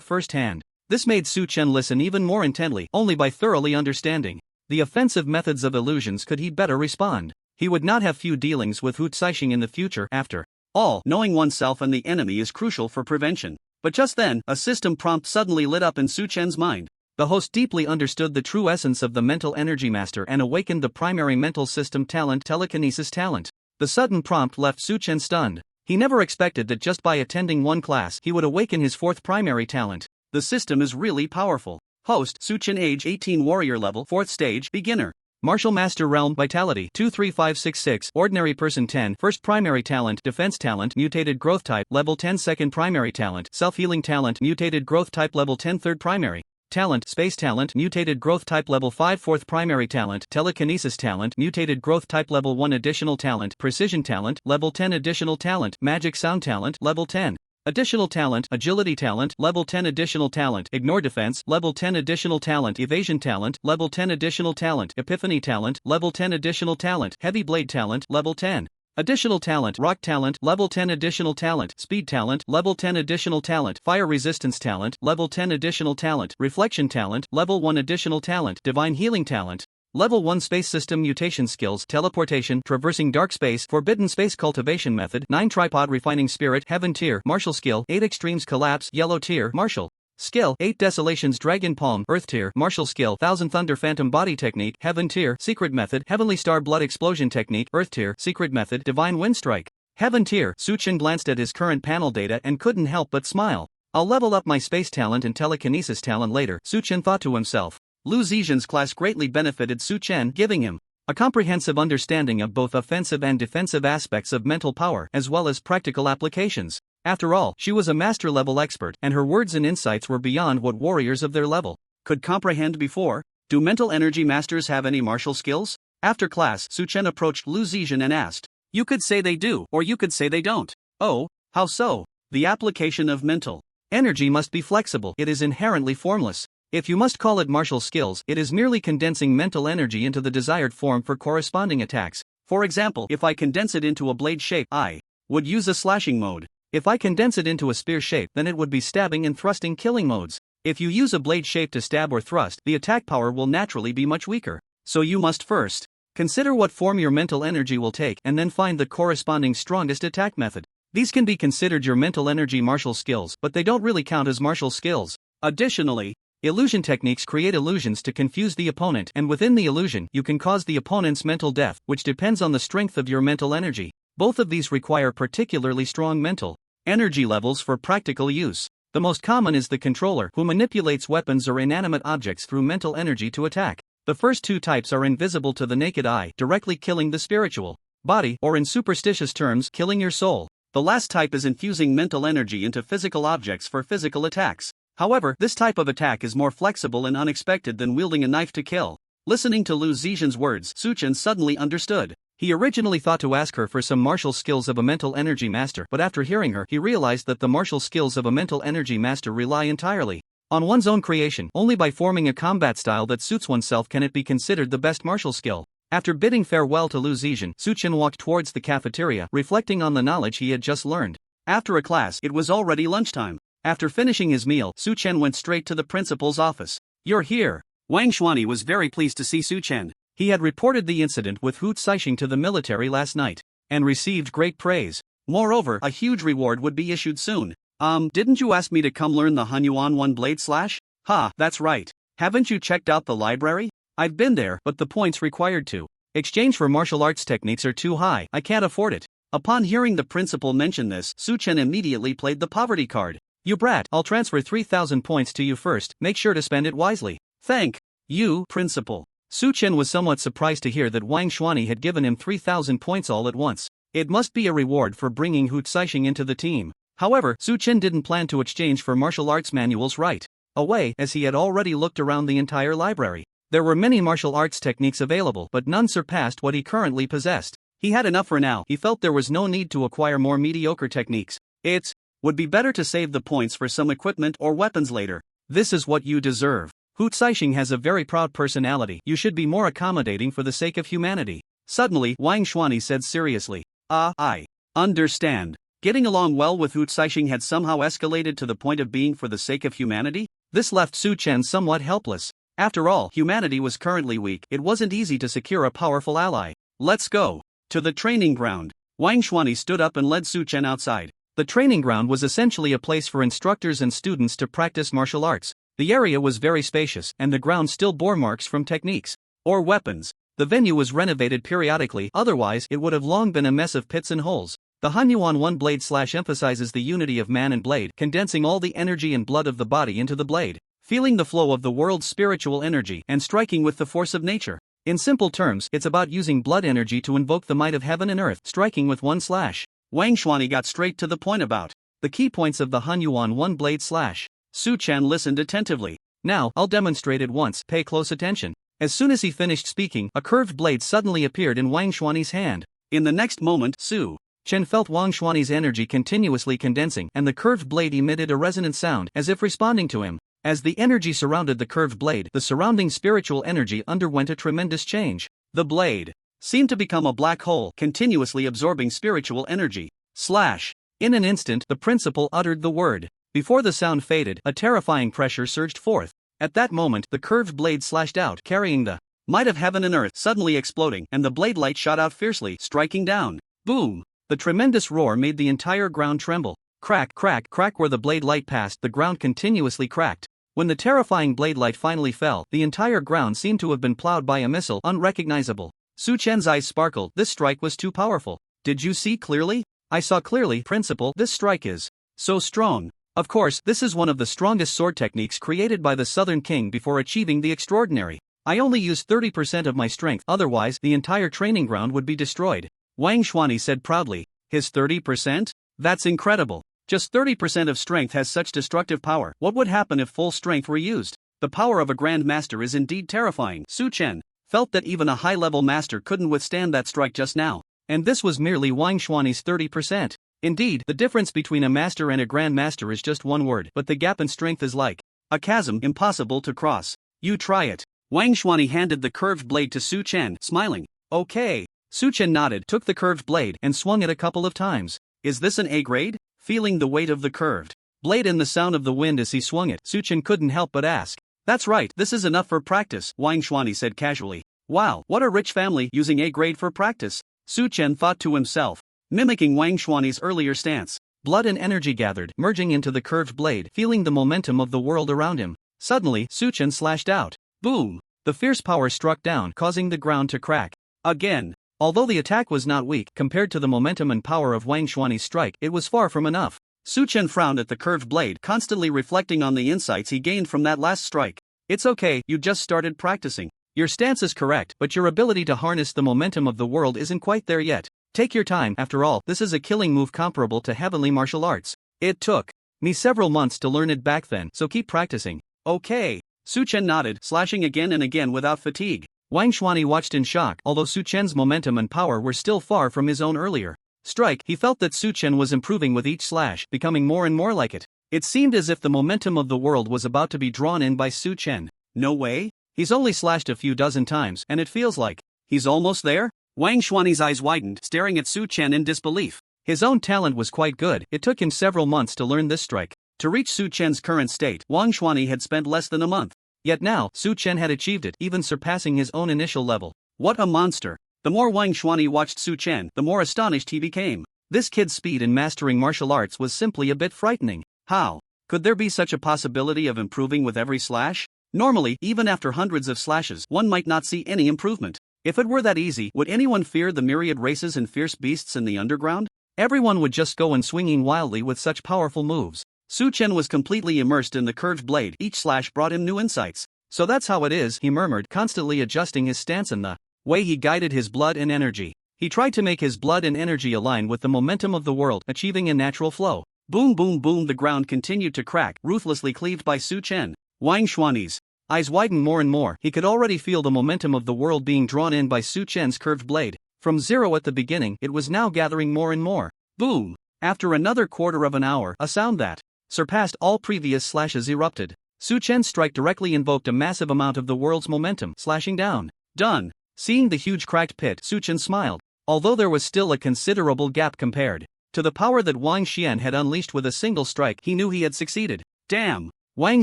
firsthand. This made Su-Chen listen even more intently. Only by thoroughly understanding the offensive methods of illusions could he better respond. He would not have few dealings with Hutsishing in the future. After all, knowing oneself and the enemy is crucial for prevention. But just then, a system prompt suddenly lit up in Su-Chen's mind. The host deeply understood the true essence of the mental energy master and awakened the primary mental system talent, telekinesis talent. The sudden prompt left Su-Chen stunned. He never expected that just by attending one class he would awaken his 4th primary talent. The system is really powerful. Host: Su-Chen, age 18, warrior level 4th stage, beginner. Martial Master Realm, Vitality 23566, Ordinary Person 10, First Primary Talent, Defense Talent, Mutated Growth Type, Level 10, Second Primary Talent, Self-Healing Talent, Mutated Growth Type, Level 10, Third Primary Talent, Space Talent, Mutated Growth Type, Level 5, Fourth Primary Talent, Telekinesis Talent, Mutated Growth Type, Level 1, Additional Talent, Precision Talent, Level 10, Additional Talent, Magic Sound Talent, Level 10. Additional Talent, Agility Talent, Level 10 Additional Talent, Ignore Defense, Level 10 Additional Talent, Evasion Talent, Level 10 Additional Talent, Epiphany Talent, Level 10 Additional Talent, Heavy Blade Talent, Level 10. Additional Talent, Rock Talent, Level 10 Additional Talent, Speed Talent, Level 10 Additional Talent, Fire Resistance Talent, Level 10 Additional Talent, Reflection Talent, Level 1 Additional Talent, Divine Healing Talent. Level 1 Space System Mutation Skills, Teleportation, Traversing Dark Space, Forbidden Space Cultivation Method, 9 Tripod Refining Spirit, Heaven Tier, Martial Skill, 8 Extremes Collapse, Yellow Tier, Martial Skill, 8 Desolations Dragon Palm, Earth Tier, Martial Skill, 1000 Thunder Phantom Body Technique, Heaven Tier, Secret Method, Heavenly Star Blood Explosion Technique, Earth Tier, Secret Method, Divine Wind Strike. Heaven Tier. Su-Chen glanced at his current panel data and couldn't help but smile. I'll level up my space talent and telekinesis talent later, Su-Chen thought to himself. Lu Zizhan's class greatly benefited Su-Chen, giving him a comprehensive understanding of both offensive and defensive aspects of mental power as well as practical applications. After all, she was a master-level expert, and her words and insights were beyond what warriors of their level could comprehend before. Do mental energy masters have any martial skills? After class, Su Chen approached Lu Zizhen and asked. You could say they do, or you could say they don't. Oh, how so? The application of mental energy must be flexible. It is inherently formless. If you must call it martial skills, it is merely condensing mental energy into the desired form for corresponding attacks. For example, if I condense it into a blade shape, I would use a slashing mode. If I condense it into a spear shape, then it would be stabbing and thrusting killing modes. If you use a blade shape to stab or thrust, the attack power will naturally be much weaker. So you must first consider what form your mental energy will take and then find the corresponding strongest attack method. These can be considered your mental energy martial skills, but they don't really count as martial skills. Additionally, illusion techniques create illusions to confuse the opponent, and within the illusion, you can cause the opponent's mental death, which depends on the strength of your mental energy. Both of these require particularly strong mental energy levels for practical use. The most common is the controller, who manipulates weapons or inanimate objects through mental energy to attack. The first two types are invisible to the naked eye, directly killing the spiritual body, or in superstitious terms, killing your soul. The last type is infusing mental energy into physical objects for physical attacks. However, this type of attack is more flexible and unexpected than wielding a knife to kill. Listening to Lu Zizhen's words, Su Chen suddenly understood. He originally thought to ask her for some martial skills of a mental energy master, but after hearing her, he realized that the martial skills of a mental energy master rely entirely on one's own creation. Only by forming a combat style that suits oneself can it be considered the best martial skill. After bidding farewell to Lu Zizhen, Su Chen walked towards the cafeteria, reflecting on the knowledge he had just learned. After a class, it was already lunchtime. After finishing his meal, Su Chen went straight to the principal's office. You're here. Wang Xuanyi was very pleased to see Su Chen. He had reported the incident with Hu Caixing to the military last night, and received great praise. Moreover, a huge reward would be issued soon. Didn't you ask me to come learn the Hanyuan One Blade Slash? Ha, that's right. Haven't you checked out the library? I've been there, but the points required to exchange for martial arts techniques are too high. I can't afford it. Upon hearing the principal mention this, Su Chen immediately played the poverty card. You brat, I'll transfer 3,000 points to you first, make sure to spend it wisely. Thank you, principal. Su Chen was somewhat surprised to hear that Wang Xuanyi had given him 3,000 points all at once. It must be a reward for bringing Hu Caixing into the team. However, Su Chen didn't plan to exchange for martial arts manuals right away, as he had already looked around the entire library. There were many martial arts techniques available, but none surpassed what he currently possessed. He had enough for now. He felt there was no need to acquire more mediocre techniques. It would be better to save the points for some equipment or weapons later. This is what you deserve. Hu Caixing has a very proud personality. You should be more accommodating for the sake of humanity. Suddenly, Wang Xuanyi said seriously. I understand. Getting along well with Hu Caixing had somehow escalated to the point of being for the sake of humanity? This left Su Chen somewhat helpless. After all, humanity was currently weak. It wasn't easy to secure a powerful ally. Let's go to the training ground. Wang Xuanyi stood up and led Su Chen outside. The training ground was essentially a place for instructors and students to practice martial arts. The area was very spacious, and the ground still bore marks from techniques or weapons. The venue was renovated periodically, otherwise it would have long been a mess of pits and holes. The Hanyuan One Blade Slash emphasizes the unity of man and blade, condensing all the energy and blood of the body into the blade, feeling the flow of the world's spiritual energy, and striking with the force of nature. In simple terms, it's about using blood energy to invoke the might of heaven and earth, striking with one slash. Wang Xuanyi got straight to the point about the key points of the Hanyuan One Blade Slash. Su Chen listened attentively. Now, I'll demonstrate it once, pay close attention. As soon as he finished speaking, a curved blade suddenly appeared in Wang Xuanyi's hand. In the next moment, Su Chen felt Wang Xuanyi's energy continuously condensing, and the curved blade emitted a resonant sound, as if responding to him. As the energy surrounded the curved blade, the surrounding spiritual energy underwent a tremendous change. The blade seemed to become a black hole, continuously absorbing spiritual energy. Slash. In an instant, the principal uttered the word. Before the sound faded, a terrifying pressure surged forth. At that moment, the curved blade slashed out, carrying the might of heaven and earth, suddenly exploding, and the blade light shot out fiercely, striking down. Boom! The tremendous roar made the entire ground tremble. Crack, crack, crack. Where the blade light passed, the ground continuously cracked. When the terrifying blade light finally fell, the entire ground seemed to have been plowed by a missile, unrecognizable. Su Chen's eyes sparkled. This strike was too powerful. Did you see clearly? I saw clearly, Principal. This strike is so strong. Of course, this is one of the strongest sword techniques created by the Southern King before achieving the extraordinary. I only used 30% of my strength, otherwise the entire training ground would be destroyed. Wang Xuanyi said proudly. His 30%? That's incredible. Just 30% of strength has such destructive power. What would happen if full strength were used? The power of a Grand Master is indeed terrifying. Su Chen felt that even a high-level master couldn't withstand that strike just now. And this was merely Wang Xuani's 30%. Indeed, the difference between a master and a Grand Master is just one word, but the gap in strength is like a chasm impossible to cross. You try it. Wang Xuani handed the curved blade to Su Chen, smiling. Okay. Su Chen nodded, took the curved blade, and swung it a couple of times. Is this an A grade? Feeling the weight of the curved blade and the sound of the wind as he swung it, Su Chen couldn't help but ask. That's right, this is enough for practice, Wang Xuani said casually. Wow, what a rich family using A grade for practice, Su Chen thought to himself, mimicking Wang Xuani's earlier stance. Blood and energy gathered, merging into the curved blade, feeling the momentum of the world around him. Suddenly, Su Chen slashed out. Boom! The fierce power struck down, causing the ground to crack. Again. Although the attack was not weak compared to the momentum and power of Wang Xuani's strike, it was far from enough. Su Chen frowned at the curved blade, constantly reflecting on the insights he gained from that last strike. It's okay, you just started practicing. Your stance is correct, but your ability to harness the momentum of the world isn't quite there yet. Take your time, after all, this is a killing move comparable to heavenly martial arts. It took me several months to learn it back then, so keep practicing. Okay. Su Chen nodded, slashing again and again without fatigue. Wang Xuani watched in shock. Although Su Chen's momentum and power were still far from his own earlier strike, he felt that Su Chen was improving with each slash, becoming more and more like it. It seemed as if the momentum of the world was about to be drawn in by Su Chen. No way? He's only slashed a few dozen times, and it feels like he's almost there? Wang Xuani's eyes widened, staring at Su Chen in disbelief. His own talent was quite good. It took him several months to learn this strike. To reach Su Chen's current state, Wang Xuani had spent less than a month. Yet now, Su Chen had achieved it, even surpassing his own initial level. What a monster! The more Wang Xuani watched Su Chen, the more astonished he became. This kid's speed in mastering martial arts was simply a bit frightening. How could there be such a possibility of improving with every slash? Normally, even after hundreds of slashes, one might not see any improvement. If it were that easy, would anyone fear the myriad races and fierce beasts in the underground? Everyone would just go on swinging wildly with such powerful moves. Su Chen was completely immersed in the curved blade. Each slash brought him new insights. So that's how it is, he murmured, constantly adjusting his stance and the way he guided his blood and energy. He tried to make his blood and energy align with the momentum of the world, achieving a natural flow. Boom boom boom, the ground continued to crack, ruthlessly cleaved by Su Chen. Wang Xuani's eyes widened more and more. He could already feel the momentum of the world being drawn in by Su Chen's curved blade. From zero at the beginning, it was now gathering more and more. Boom! After another quarter of an hour, a sound that surpassed all previous slashes erupted. Su Chen's strike directly invoked a massive amount of the world's momentum, slashing down. Done. Seeing the huge cracked pit, Su Chen smiled. Although there was still a considerable gap compared to the power that Wang Xian had unleashed with a single strike, he knew he had succeeded. Damn! Wang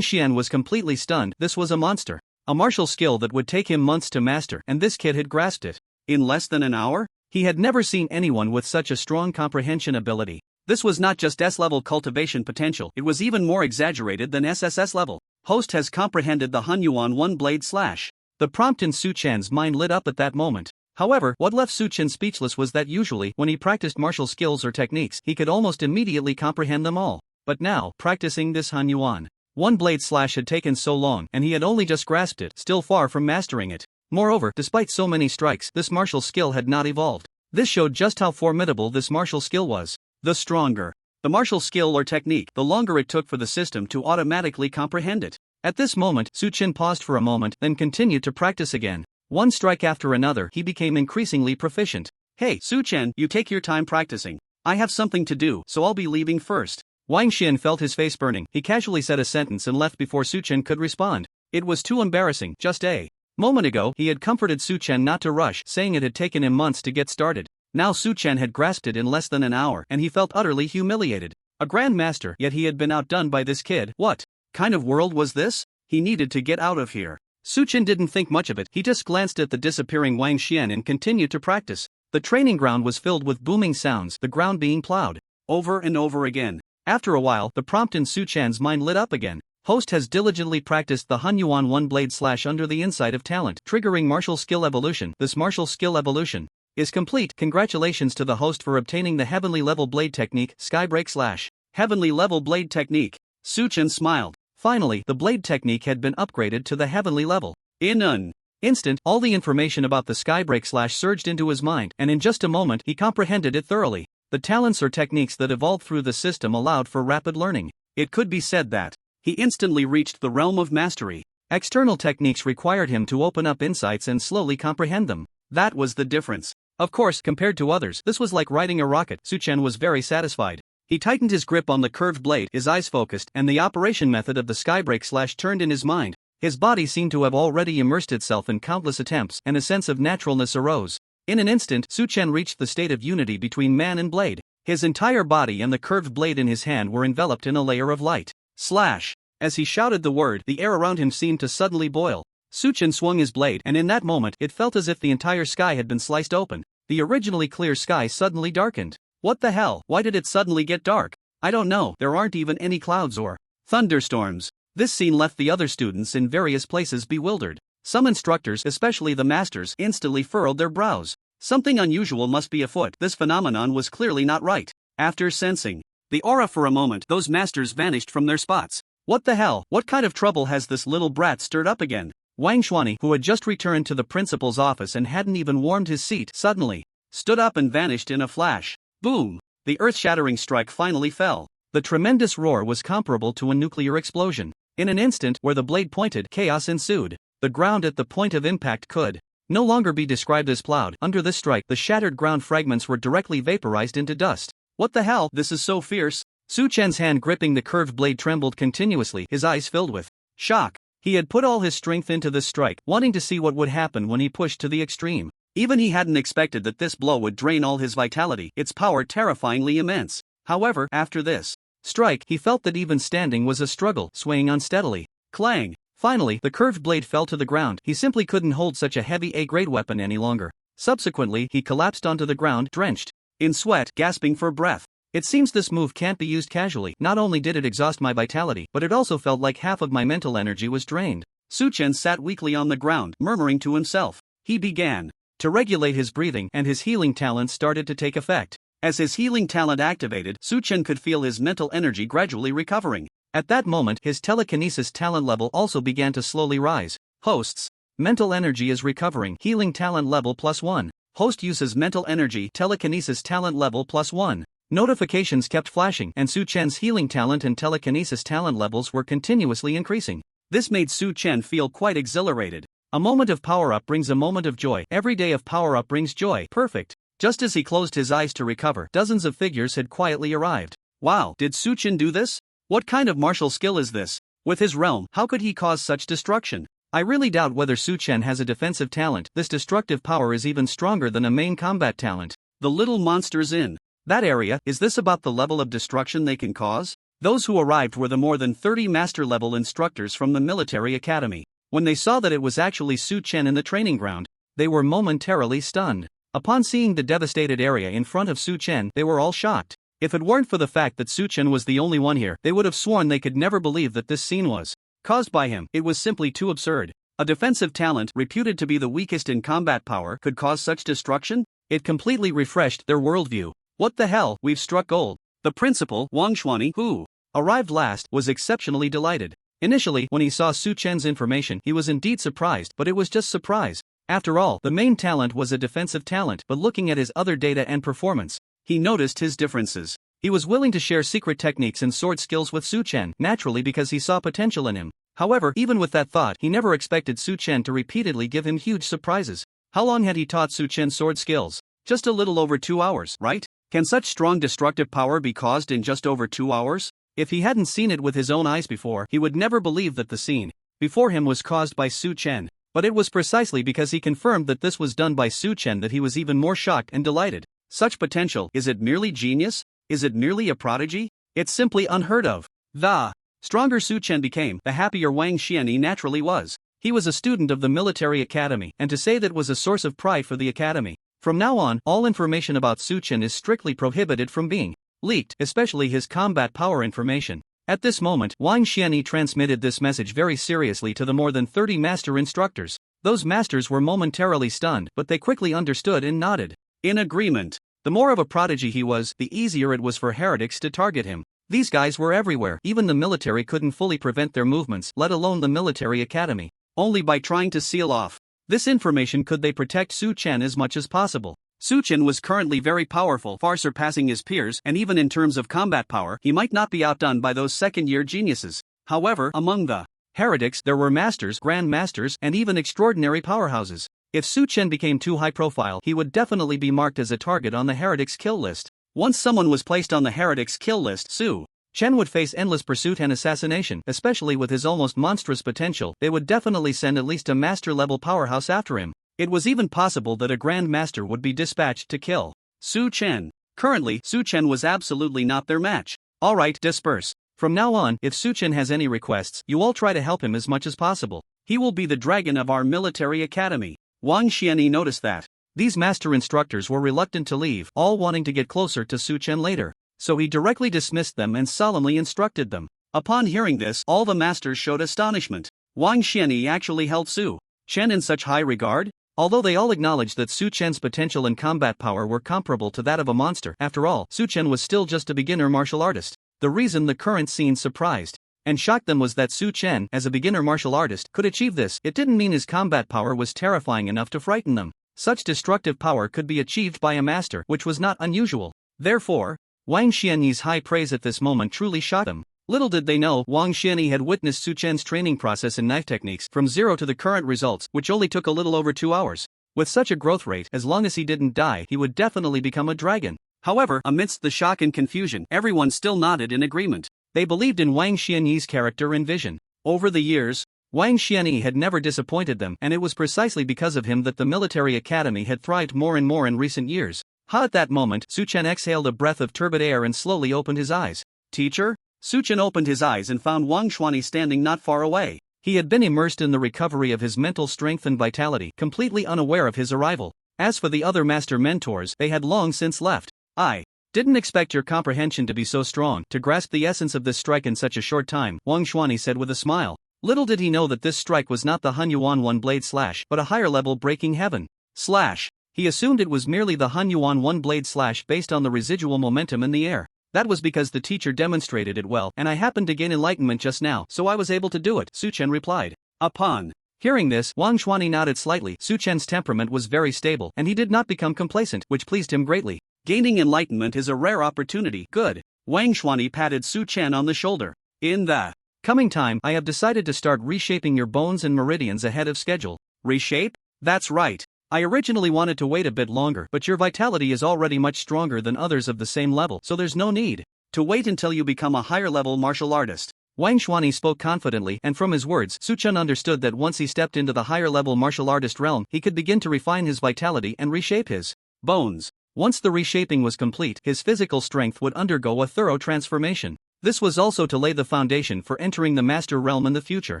Xian was completely stunned. This was a monster. A martial skill that would take him months to master, and this kid had grasped it in less than an hour? He had never seen anyone with such a strong comprehension ability. This was not just S-level cultivation potential, it was even more exaggerated than SSS level. Host has comprehended the Hanyuan one-blade slash. The prompt in Su Chen's mind lit up at that moment. However, what left Su Chen speechless was that usually, when he practiced martial skills or techniques, he could almost immediately comprehend them all. But now, practicing this Hanyuan one-blade slash had taken so long, and he had only just grasped it, still far from mastering it. Moreover, despite so many strikes, this martial skill had not evolved. This showed just how formidable this martial skill was. The stronger the martial skill or technique, the longer it took for the system to automatically comprehend it. At this moment, Su Chen paused for a moment, then continued to practice again. One strike after another, he became increasingly proficient. Hey, Su Chen, you take your time practicing. I have something to do, so I'll be leaving first. Wang Xian felt his face burning. He casually said a sentence and left before Su Chen could respond. It was too embarrassing. Just a moment ago, he had comforted Su Chen not to rush, saying it had taken him months to get started. Now Su Chen had grasped it in less than an hour, and he felt utterly humiliated. A grand master, yet he had been outdone by this kid. What kind of world was this? He needed to get out of here. Su Chen didn't think much of it. He just glanced at the disappearing Wang Xian and continued to practice. The training ground was filled with booming sounds, the ground being plowed over and over again. After a while, the prompt in Su Chen's mind lit up again. Host has diligently practiced the Hanyuan one-blade slash under the insight of talent, triggering martial skill evolution. This martial skill evolution is complete. Congratulations to the host for obtaining the heavenly level blade technique, Skybreak slash. Heavenly level blade technique. Su Chen smiled. Finally, the blade technique had been upgraded to the heavenly level. In an instant, all the information about the Skybreak slash surged into his mind, and in just a moment he comprehended it thoroughly. The talents or techniques that evolved through the system allowed for rapid learning. It could be said that he instantly reached the realm of mastery. External techniques required him to open up insights and slowly comprehend them. That was the difference. Of course, compared to others, this was like riding a rocket. Su-Chen was very satisfied. He tightened his grip on the curved blade, his eyes focused, and the operation method of the skybreak slash turned in his mind. His body seemed to have already immersed itself in countless attempts, and a sense of naturalness arose. In an instant, Su-Chen reached the state of unity between man and blade. His entire body and the curved blade in his hand were enveloped in a layer of light. Slash! As he shouted the word, the air around him seemed to suddenly boil. Su-Chen swung his blade, and in that moment, it felt as if the entire sky had been sliced open. The originally clear sky suddenly darkened. What the hell? Why did it suddenly get dark? I don't know, there aren't even any clouds or thunderstorms. This scene left the other students in various places bewildered. Some instructors, especially the masters, instantly furrowed their brows. Something unusual must be afoot. This phenomenon was clearly not right. After sensing the aura for a moment, those masters vanished from their spots. What the hell? What kind of trouble has this little brat stirred up again? Wang Xuanyi, who had just returned to the principal's office and hadn't even warmed his seat, suddenly stood up and vanished in a flash. Boom! The earth-shattering strike finally fell. The tremendous roar was comparable to a nuclear explosion. In an instant, where the blade pointed, chaos ensued. The ground at the point of impact could no longer be described as plowed. Under this strike, the shattered ground fragments were directly vaporized into dust. What the hell? This is so fierce. Su-Chen's hand gripping the curved blade trembled continuously, his eyes filled with shock. He had put all his strength into this strike, wanting to see what would happen when he pushed to the extreme. Even he hadn't expected that this blow would drain all his vitality, its power terrifyingly immense. However, after this strike, he felt that even standing was a struggle, swaying unsteadily. Clang! Finally, the curved blade fell to the ground. He simply couldn't hold such a heavy A-grade weapon any longer. Subsequently, he collapsed onto the ground, drenched in sweat, gasping for breath. It seems this move can't be used casually. Not only did it exhaust my vitality, but it also felt like half of my mental energy was drained. Su-Chen sat weakly on the ground, murmuring to himself. He began to regulate his breathing, and his healing talent started to take effect. As his healing talent activated, Su-Chen could feel his mental energy gradually recovering. At that moment, his telekinesis talent level also began to slowly rise. Hosts. Mental energy is recovering. Healing talent level +1. Host uses mental energy. Telekinesis talent level +1. Notifications kept flashing, and Su-Chen's healing talent and telekinesis talent levels were continuously increasing. This made Su-Chen feel quite exhilarated. A moment of power-up brings a moment of joy. Every day of power-up brings joy. Perfect. Just as he closed his eyes to recover, dozens of figures had quietly arrived. Wow, did Su-Chen do this? What kind of martial skill is this? With his realm, how could he cause such destruction? I really doubt whether Su-Chen has a defensive talent. This destructive power is even stronger than a main combat talent. The little monsters in that area, is this about the level of destruction they can cause? Those who arrived were the more than 30 master-level instructors from the military academy. When they saw that it was actually Su-Chen in the training ground, they were momentarily stunned. Upon seeing the devastated area in front of Su-Chen, they were all shocked. If it weren't for the fact that Su-Chen was the only one here, they would have sworn they could never believe that this scene was caused by him. It was simply too absurd. A defensive talent, reputed to be the weakest in combat power, could cause such destruction? It completely refreshed their worldview. What the hell, we've struck gold. The principal, Wang Xuanyi, who arrived last, was exceptionally delighted. Initially, when he saw Su-Chen's information, he was indeed surprised, but it was just surprise. After all, the main talent was a defensive talent, but looking at his other data and performance, he noticed his differences. He was willing to share secret techniques and sword skills with Su-Chen, naturally because he saw potential in him. However, even with that thought, he never expected Su-Chen to repeatedly give him huge surprises. How long had he taught Su-Chen sword skills? Just a little over 2 hours, right? Can such strong destructive power be caused in just over 2 hours? If he hadn't seen it with his own eyes before, he would never believe that the scene before him was caused by Su-Chen. But it was precisely because he confirmed that this was done by Su-Chen that he was even more shocked and delighted. Such potential, is it merely genius? Is it merely a prodigy? It's simply unheard of. The stronger Su-Chen became, the happier Wang Xuanyi naturally was. He was a student of the military academy, and to say that was a source of pride for the academy. From now on, all information about Su-Chen is strictly prohibited from being leaked, especially his combat power information. At this moment, Wang Xuanyi transmitted this message very seriously to the more than 30 master instructors. Those masters were momentarily stunned, but they quickly understood and nodded in agreement. The more of a prodigy he was, the easier it was for heretics to target him. These guys were everywhere. Even the military couldn't fully prevent their movements, let alone the military academy. Only by trying to seal off this information could they protect Su-Chen as much as possible. Su Chen was currently very powerful, far surpassing his peers, and even in terms of combat power, he might not be outdone by those second-year geniuses. However, among the heretics, there were masters, grand masters, and even extraordinary powerhouses. If Su Chen became too high-profile, he would definitely be marked as a target on the heretics' kill list. Once someone was placed on the heretics' kill list, Su Chen would face endless pursuit and assassination, especially with his almost monstrous potential. They would definitely send at least a master-level powerhouse after him. It was even possible that a Grand Master would be dispatched to kill Su Chen. Currently, Su Chen was absolutely not their match. Alright, disperse. From now on, if Su Chen has any requests, you all try to help him as much as possible. He will be the dragon of our military academy. Wang Xianyi noticed that these master instructors were reluctant to leave, all wanting to get closer to Su Chen later. So he directly dismissed them and solemnly instructed them. Upon hearing this, all the masters showed astonishment. Wang Xianyi actually held Su Chen in such high regard? Although they all acknowledged that Su Chen's potential and combat power were comparable to that of a monster, after all, Su Chen was still just a beginner martial artist. The reason the current scene surprised and shocked them was that Su Chen, as a beginner martial artist, could achieve this. It didn't mean his combat power was terrifying enough to frighten them. Such destructive power could be achieved by a master, which was not unusual. Therefore, Wang Xianyi's high praise at this moment truly shocked them. Little did they know, Wang Xianyi had witnessed Su Chen's training process in knife techniques from zero to the current results, which only took a little over 2 hours. With such a growth rate, as long as he didn't die, he would definitely become a dragon. However, amidst the shock and confusion, everyone still nodded in agreement. They believed in Wang Xianyi's character and vision. Over the years, Wang Xianyi had never disappointed them, and it was precisely because of him that the military academy had thrived more and more in recent years. At that moment, Su Chen exhaled a breath of turbid air and slowly opened his eyes. Teacher? Su Chen opened his eyes and found Wang Xianyi standing not far away. He had been immersed in the recovery of his mental strength and vitality, completely unaware of his arrival. As for the other master mentors, they had long since left. I didn't expect your comprehension to be so strong, to grasp the essence of this strike in such a short time, Wang Xianyi said with a smile. Little did he know that this strike was not the Hunyuan One-Blade Slash, but a higher-level breaking heaven slash. He assumed it was merely the Hunyuan One-Blade Slash based on the residual momentum in the air. That was because the teacher demonstrated it well, and I happened to gain enlightenment just now, so I was able to do it, Su Chen replied. Upon hearing this, Wang Xianyi nodded slightly. Su Chen's temperament was very stable, and he did not become complacent, which pleased him greatly. Gaining enlightenment is a rare opportunity. Good. Wang Xianyi patted Su Chen on the shoulder. In the coming time, I have decided to start reshaping your bones and meridians ahead of schedule. Reshape? That's right. I originally wanted to wait a bit longer, but your vitality is already much stronger than others of the same level, so there's no need to wait until you become a higher-level martial artist. Wang Xianyi spoke confidently, and from his words, Su Chen understood that once he stepped into the higher-level martial artist realm, he could begin to refine his vitality and reshape his bones. Once the reshaping was complete, his physical strength would undergo a thorough transformation. This was also to lay the foundation for entering the master realm in the future.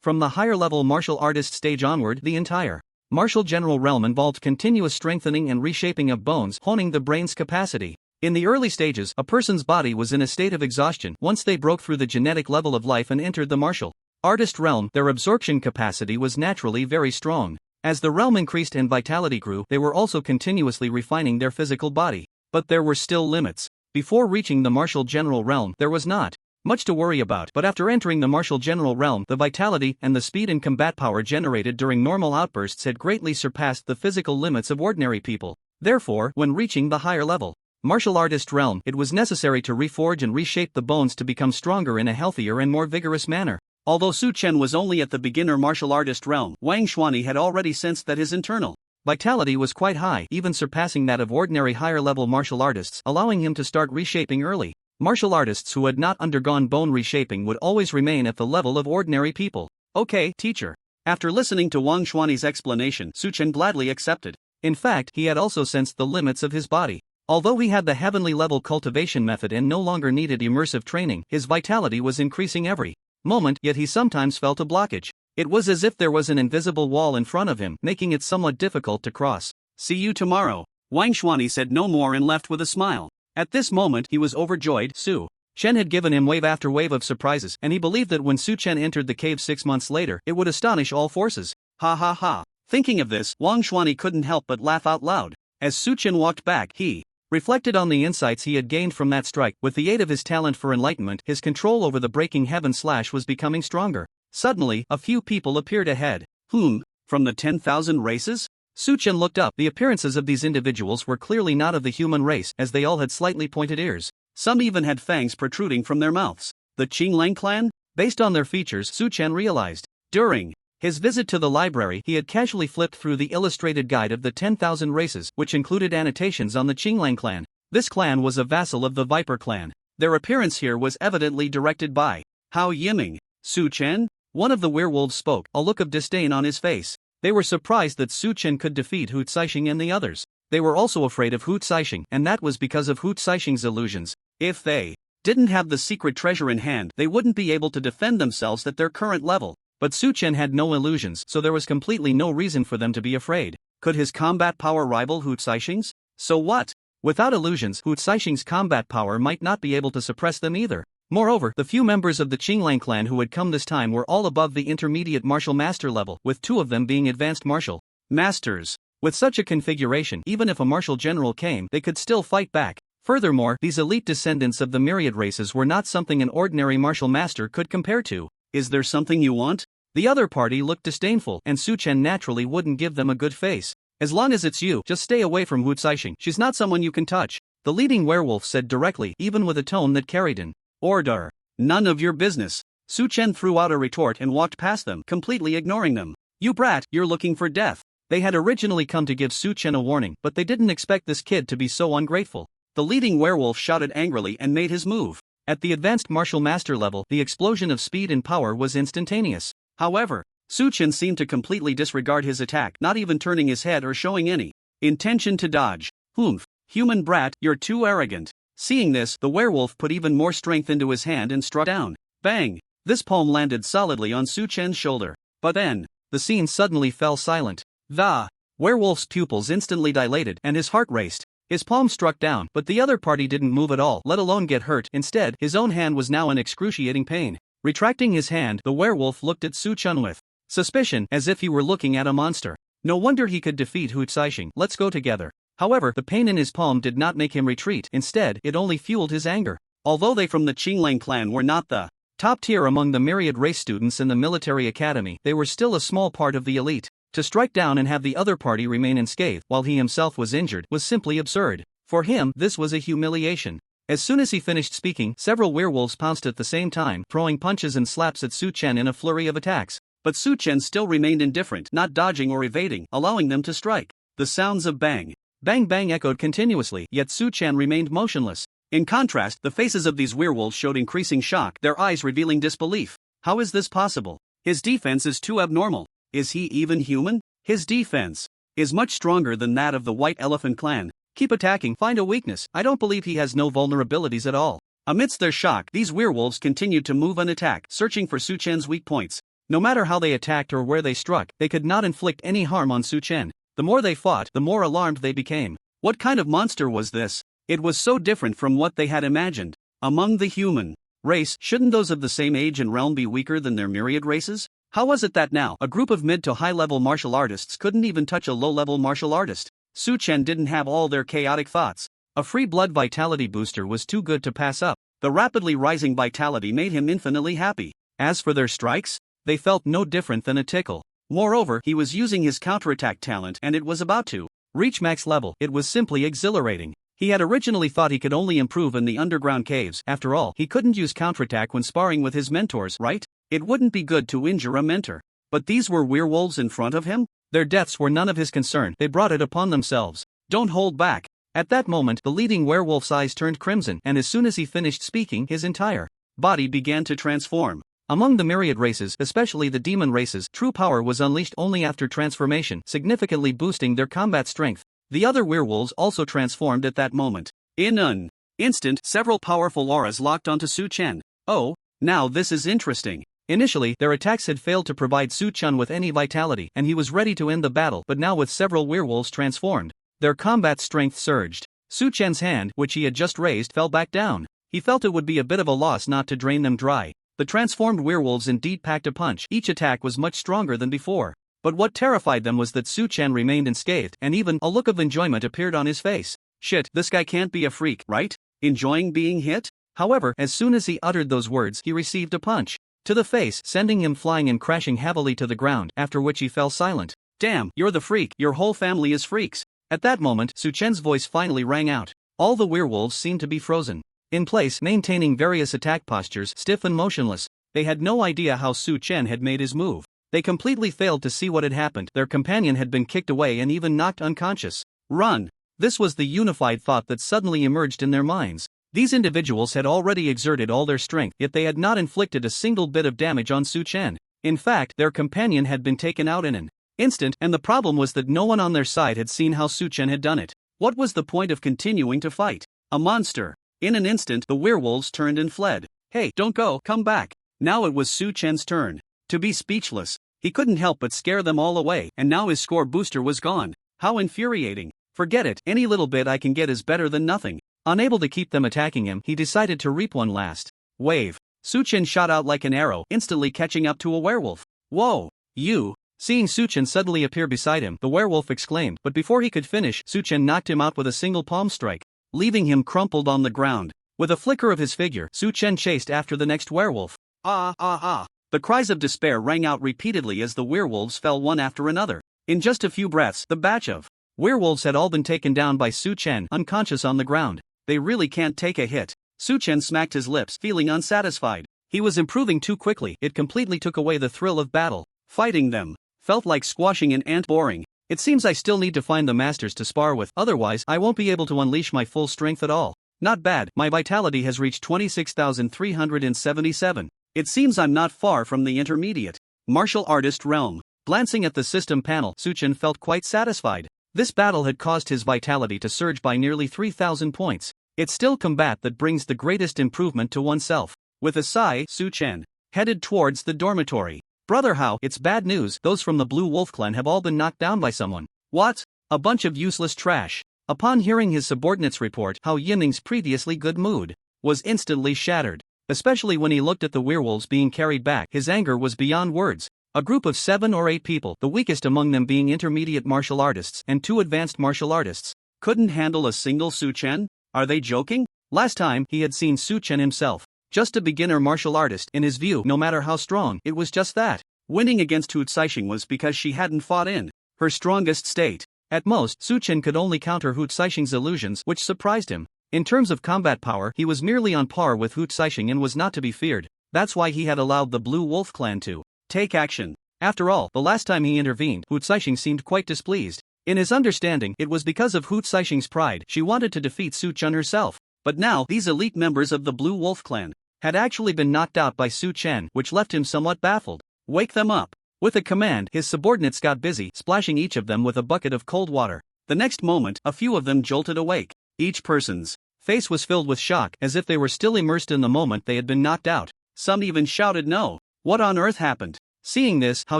From the higher-level martial artist stage onward, the entire martial general realm involved continuous strengthening and reshaping of bones, honing the brain's capacity. In the early stages, a person's body was in a state of exhaustion. Once they broke through the genetic level of life and entered the martial artist realm, their absorption capacity was naturally very strong. As the realm increased and vitality grew, they were also continuously refining their physical body. But there were still limits. Before reaching the martial general realm, there was not much to worry about, but after entering the martial general realm, the vitality and the speed and combat power generated during normal outbursts had greatly surpassed the physical limits of ordinary people. Therefore, when reaching the higher level martial artist realm, it was necessary to reforge and reshape the bones to become stronger in a healthier and more vigorous manner. Although Su Chen was only at the beginner martial artist realm, Wang Xianyi had already sensed that his internal vitality was quite high, even surpassing that of ordinary higher-level martial artists, allowing him to start reshaping early. Martial artists who had not undergone bone reshaping would always remain at the level of ordinary people. Okay, teacher. After listening to Wang Xuanyi's explanation, Su Chen gladly accepted. In fact, he had also sensed the limits of his body. Although he had the heavenly level cultivation method and no longer needed immersive training, his vitality was increasing every moment, yet he sometimes felt a blockage. It was as if there was an invisible wall in front of him, making it somewhat difficult to cross. See you tomorrow. Wang Xuanyi said no more and left with a smile. At this moment, he was overjoyed. Su Chen had given him wave after wave of surprises, and he believed that when Su Chen entered the cave 6 months later, it would astonish all forces. Ha ha ha. Thinking of this, Wang Xuanyi couldn't help but laugh out loud. As Su Chen walked back, he reflected on the insights he had gained from that strike. With the aid of his talent for enlightenment, his control over the breaking heaven slash was becoming stronger. Suddenly, a few people appeared ahead. From the 10,000 races? Su Chen looked up. The appearances of these individuals were clearly not of the human race, as they all had slightly pointed ears. Some even had fangs protruding from their mouths. The Qinglang clan? Based on their features, Su Chen realized. During his visit to the library, he had casually flipped through the illustrated guide of the 10,000 races, which included annotations on the Qinglang clan. This clan was a vassal of the Viper clan. Their appearance here was evidently directed by Hao Yiming. Su Chen? One of the werewolves spoke, a look of disdain on his face. They were surprised that Su Chen could defeat Hu Caixing and the others. They were also afraid of Hu Caixing, and that was because of Hu Caixing's illusions. If they didn't have the secret treasure in hand, they wouldn't be able to defend themselves at their current level. But Su Chen had no illusions, so there was completely no reason for them to be afraid. Could his combat power rival Hu Caixing's? So what? Without illusions, Hu Caixing's combat power might not be able to suppress them either. Moreover, the few members of the Qinglang clan who had come this time were all above the intermediate martial master level, with 2 of them being advanced martial masters. With such a configuration, even if a martial general came, they could still fight back. Furthermore, these elite descendants of the myriad races were not something an ordinary martial master could compare to. Is there something you want? The other party looked disdainful, and Su Chen naturally wouldn't give them a good face. As long as it's you, just stay away from Hu Caixing. She's not someone you can touch. The leading werewolf said directly, even with a tone that carried an order. None of your business. Su Chen threw out a retort and walked past them, completely ignoring them. You brat, you're looking for death. They had originally come to give Su Chen a warning, but they didn't expect this kid to be so ungrateful. The leading werewolf shouted angrily and made his move. At the advanced martial master level, the explosion of speed and power was instantaneous. However, Su Chen seemed to completely disregard his attack, not even turning his head or showing any intention to dodge. Humph, human brat, you're too arrogant. Seeing this, the werewolf put even more strength into his hand and struck down. Bang! This palm landed solidly on Su Chen's shoulder. But then, the scene suddenly fell silent. The werewolf's pupils instantly dilated and his heart raced. His palm struck down, but the other party didn't move at all, let alone get hurt. Instead, his own hand was now in excruciating pain. Retracting his hand, the werewolf looked at Su Chen with suspicion, as if he were looking at a monster. No wonder he could defeat Hu Caixing. Let's go together. However, the pain in his palm did not make him retreat. Instead, it only fueled his anger. Although they from the Qinglang clan were not the top tier among the myriad race students in the military academy, they were still a small part of the elite. To strike down and have the other party remain unscathed while he himself was injured was simply absurd. For him, this was a humiliation. As soon as he finished speaking, several werewolves pounced at the same time, throwing punches and slaps at Su Chen in a flurry of attacks. But Su Chen still remained indifferent, not dodging or evading, allowing them to strike. The sounds of bang, bang bang echoed continuously, yet Su Chen remained motionless. In contrast, the faces of these werewolves showed increasing shock, their eyes revealing disbelief. How is this possible? His defense is too abnormal. Is he even human? His defense is much stronger than that of the White Elephant clan. Keep attacking, find a weakness. I don't believe he has no vulnerabilities at all. Amidst their shock, these werewolves continued to move and attack, searching for Su Chen's weak points. No matter how they attacked or where they struck, they could not inflict any harm on Su Chen. The more they fought, the more alarmed they became. What kind of monster was this? It was so different from what they had imagined. Among the human race, shouldn't those of the same age and realm be weaker than their myriad races? How was it that now, a group of mid to high-level martial artists couldn't even touch a low-level martial artist? Su Chen didn't have all their chaotic thoughts. A free blood vitality booster was too good to pass up. The rapidly rising vitality made him infinitely happy. As for their strikes, they felt no different than a tickle. Moreover, he was using his counterattack talent and it was about to reach max level. It was simply exhilarating. He had originally thought he could only improve in the underground caves. After all, he couldn't use counterattack when sparring with his mentors, right? It wouldn't be good to injure a mentor. But these were werewolves in front of him? Their deaths were none of his concern. They brought it upon themselves. Don't hold back. At that moment, the leading werewolf's eyes turned crimson, and as soon as he finished speaking, his entire body began to transform. Among the myriad races, especially the demon races, true power was unleashed only after transformation, significantly boosting their combat strength. The other werewolves also transformed at that moment. In an instant, several powerful auras locked onto Su Chen. Oh, now this is interesting. Initially, their attacks had failed to provide Su Chen with any vitality, and he was ready to end the battle, but now with several werewolves transformed, their combat strength surged. Su Chen's hand, which he had just raised, fell back down. He felt it would be a bit of a loss not to drain them dry. The transformed werewolves indeed packed a punch. Each attack was much stronger than before. But what terrified them was that Su Chen remained unscathed, and even a look of enjoyment appeared on his face. Shit, this guy can't be a freak, right? Enjoying being hit? However, as soon as he uttered those words, he received a punch to the face, sending him flying and crashing heavily to the ground, after which he fell silent. Damn, you're the freak, your whole family is freaks. At that moment, Su Chen's voice finally rang out. All the werewolves seemed to be frozen in place, maintaining various attack postures, stiff and motionless. They had no idea how Su Chen had made his move. They completely failed to see what had happened. Their companion had been kicked away and even knocked unconscious. Run! This was the unified thought that suddenly emerged in their minds. These individuals had already exerted all their strength, yet they had not inflicted a single bit of damage on Su Chen. In fact, their companion had been taken out in an instant, and the problem was that no one on their side had seen how Su Chen had done it. What was the point of continuing to fight a monster? In an instant, the werewolves turned and fled. Hey, don't go, come back. Now it was Su Chen's turn to be speechless. He couldn't help but scare them all away, and now his score booster was gone. How infuriating. Forget it, any little bit I can get is better than nothing. Unable to keep them attacking him, he decided to reap one last wave. Su Chen shot out like an arrow, instantly catching up to a werewolf. Whoa, you! Seeing Su Chen suddenly appear beside him, the werewolf exclaimed, but before he could finish, Su Chen knocked him out with a single palm strike, leaving him crumpled on the ground. With a flicker of his figure, Su Chen chased after the next werewolf. Ah ah ah! The cries of despair rang out repeatedly as the werewolves fell one after another. In just a few breaths, the batch of werewolves had all been taken down by Su Chen, unconscious on the ground. They really can't take a hit. Su Chen smacked his lips, feeling unsatisfied. He was improving too quickly. It completely took away the thrill of battle. Fighting them felt like squashing an ant. Boring. It seems I still need to find the masters to spar with, otherwise I won't be able to unleash my full strength at all. Not bad, my vitality has reached 26,377. It seems I'm not far from the intermediate martial artist realm. Glancing at the system panel, Su Chen felt quite satisfied. This battle had caused his vitality to surge by nearly 3,000 points. It's still combat that brings the greatest improvement to oneself. With a sigh, Su Chen headed towards the dormitory. Brother Hao, it's bad news. Those from the Blue Wolf clan have all been knocked down by someone. What? A bunch of useless trash. Upon hearing his subordinates report, Hao Yiming's previously good mood was instantly shattered. Especially when he looked at the werewolves being carried back, his anger was beyond words. A group of 7 or 8 people, the weakest among them being intermediate martial artists and 2 advanced martial artists, couldn't handle a single Su Chen? Are they joking? Last time, he had seen Su Chen himself. Just a beginner martial artist. In his view, no matter how strong, it was just that. Winning against Hu Caixing was because she hadn't fought in her strongest state. At most, Su Chen could only counter Hu Caixing's illusions, which surprised him. In terms of combat power, he was merely on par with Hu Caixing and was not to be feared. That's why he had allowed the Blue Wolf clan to take action. After all, the last time he intervened, Hu Caixing seemed quite displeased. In his understanding, it was because of Hu Caixing's pride she wanted to defeat Su Chen herself. But now, these elite members of the Blue Wolf clan had actually been knocked out by Su Chen, which left him somewhat baffled. Wake them up. With a command, his subordinates got busy, splashing each of them with a bucket of cold water. The next moment, a few of them jolted awake. Each person's face was filled with shock, as if they were still immersed in the moment they had been knocked out. Some even shouted no. What on earth happened? Seeing this, Hao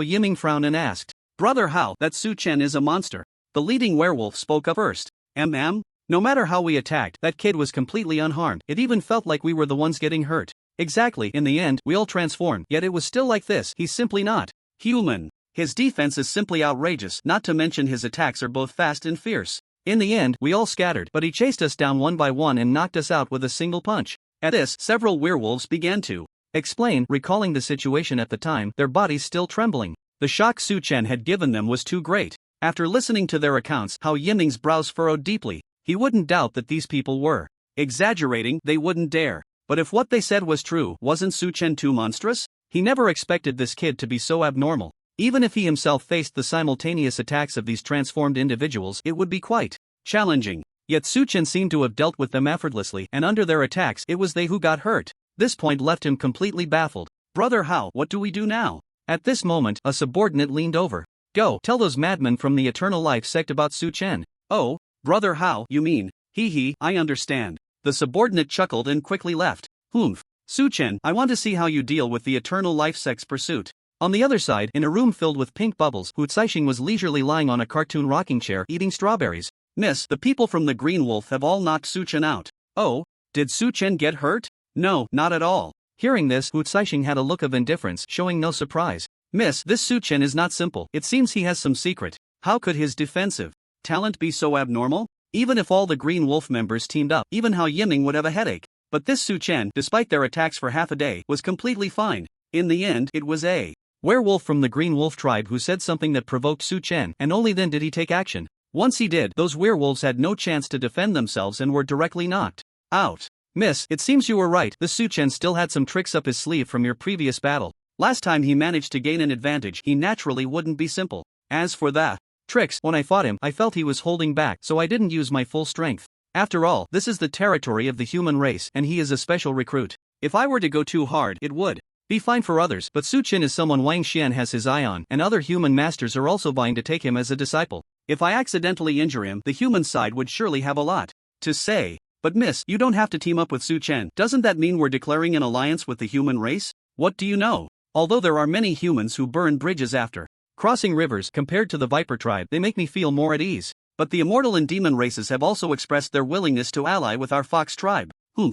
Yiming frowned and asked, Brother Hao, that Su Chen is a monster. The leading werewolf spoke up first. No matter how we attacked, that kid was completely unharmed. It even felt like we were the ones getting hurt. Exactly, in the end, we all transformed, yet it was still like this. He's simply not human. His defense is simply outrageous, not to mention his attacks are both fast and fierce. In the end, we all scattered, but he chased us down one by one and knocked us out with a single punch. At this, several werewolves began to explain, recalling the situation at the time, their bodies still trembling. The shock Su Chen had given them was too great. After listening to their accounts, Hao Yiming's brows furrowed deeply. He wouldn't doubt that these people were exaggerating, they wouldn't dare. But if what they said was true, wasn't Su Chen too monstrous? He never expected this kid to be so abnormal. Even if he himself faced the simultaneous attacks of these transformed individuals, it would be quite challenging. Yet Su Chen seemed to have dealt with them effortlessly, and under their attacks, it was they who got hurt. This point left him completely baffled. Brother Hao, what do we do now? At this moment, a subordinate leaned over. Go, tell those madmen from the Eternal Life sect about Su Chen. Oh, Brother Hao, you mean? Hee, I understand. The subordinate chuckled and quickly left. Humph. Su Chen, I want to see how you deal with the Eternal Life sect's pursuit. On the other side, in a room filled with pink bubbles, Hu Caixing was leisurely lying on a cartoon rocking chair eating strawberries. Miss, the people from the Green Wolf have all knocked Su Chen out. Oh, did Su Chen get hurt? No, not at all. Hearing this, Hu Caixing had a look of indifference, showing no surprise. Miss, this Su Chen is not simple. It seems he has some secret. How could his defensive talent be so abnormal? Even if all the Green Wolf members teamed up, even Hao Yiming would have a headache. But this Su Chen, despite their attacks for half a day, was completely fine. In the end, it was a werewolf from the Green Wolf tribe who said something that provoked Su Chen, and only then did he take action. Once he did, those werewolves had no chance to defend themselves and were directly knocked out. Miss, it seems you were right. The Su Chen still had some tricks up his sleeve from your previous battle. Last time he managed to gain an advantage, he naturally wouldn't be simple. As for the tricks, when I fought him, I felt he was holding back, so I didn't use my full strength. After all, this is the territory of the human race, and he is a special recruit. If I were to go too hard, it would be fine for others, but Su Chen is someone Wang Xian has his eye on, and other human masters are also vying to take him as a disciple. If I accidentally injure him, the human side would surely have a lot to say. But miss, you don't have to team up with Su Chen. Doesn't that mean we're declaring an alliance with the human race? What do you know? Although there are many humans who burn bridges after crossing rivers, compared to the Viper tribe, they make me feel more at ease. But the immortal and demon races have also expressed their willingness to ally with our Fox tribe.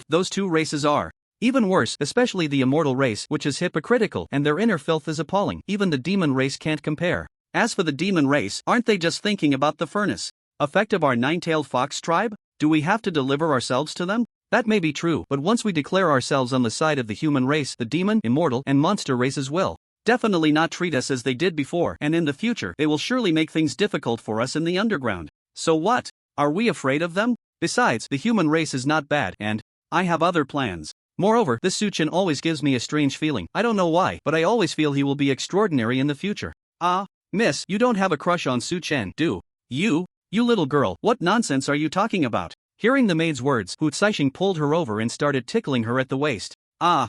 Those two races are even worse, especially the immortal race, which is hypocritical, and their inner filth is appalling. Even the demon race can't compare. As for the demon race, aren't they just thinking about the furnace effect of our nine-tailed fox tribe? Do we have to deliver ourselves to them? That may be true, but once we declare ourselves on the side of the human race, the demon, immortal, and monster races will definitely not treat us as they did before, and in the future, they will surely make things difficult for us in the underground. So what? Are we afraid of them? Besides, the human race is not bad, and I have other plans. Moreover, this Su Chen always gives me a strange feeling. I don't know why, but I always feel he will be extraordinary in the future. Miss, you don't have a crush on Su Chen, do you? You little girl, what nonsense are you talking about? Hearing the maid's words, Hu Caixing pulled her over and started tickling her at the waist.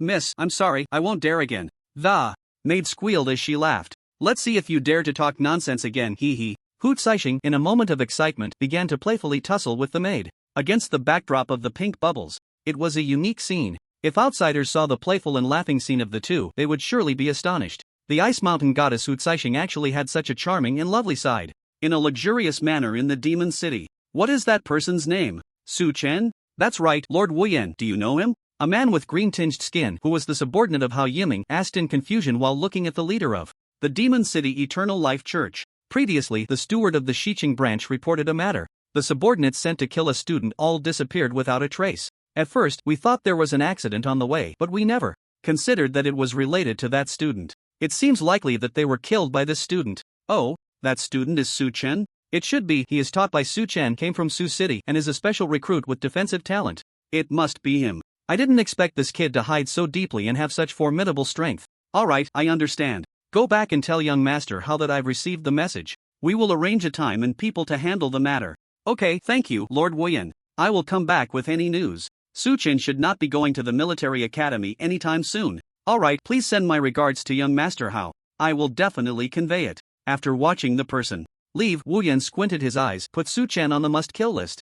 Miss, I'm sorry, I won't dare again. The maid squealed as she laughed. Let's see if you dare to talk nonsense again, hee. Hu Caixing, in a moment of excitement, began to playfully tussle with the maid. Against the backdrop of the pink bubbles, it was a unique scene. If outsiders saw the playful and laughing scene of the two, they would surely be astonished. The Ice Mountain goddess Hu Caixing actually had such a charming and lovely side. In a luxurious manner in the Demon City. What is that person's name? Su Chen? That's right, Lord Wuyan. Do you know him? A man with green-tinged skin, who was the subordinate of Hao Yiming, asked in confusion while looking at the leader of the Demon City Eternal Life Church. Previously, the steward of the Xiqing branch reported a matter. The subordinates sent to kill a student all disappeared without a trace. At first, we thought there was an accident on the way, but we never considered that it was related to that student. It seems likely that they were killed by this student. Oh, that student is Su Chen? It should be. He is taught by Su Chen, came from Su City, and is a special recruit with defensive talent. It must be him. I didn't expect this kid to hide so deeply and have such formidable strength. Alright, I understand. Go back and tell young master how that I've received the message. We will arrange a time and people to handle the matter. Okay, thank you, Lord Wuyan. I will come back with any news. Su Chen should not be going to the military academy anytime soon. Alright, please send my regards to young master Hao. I will definitely convey it. After watching the person leave, Wuyan squinted his eyes, put Su Chen on the must-kill list.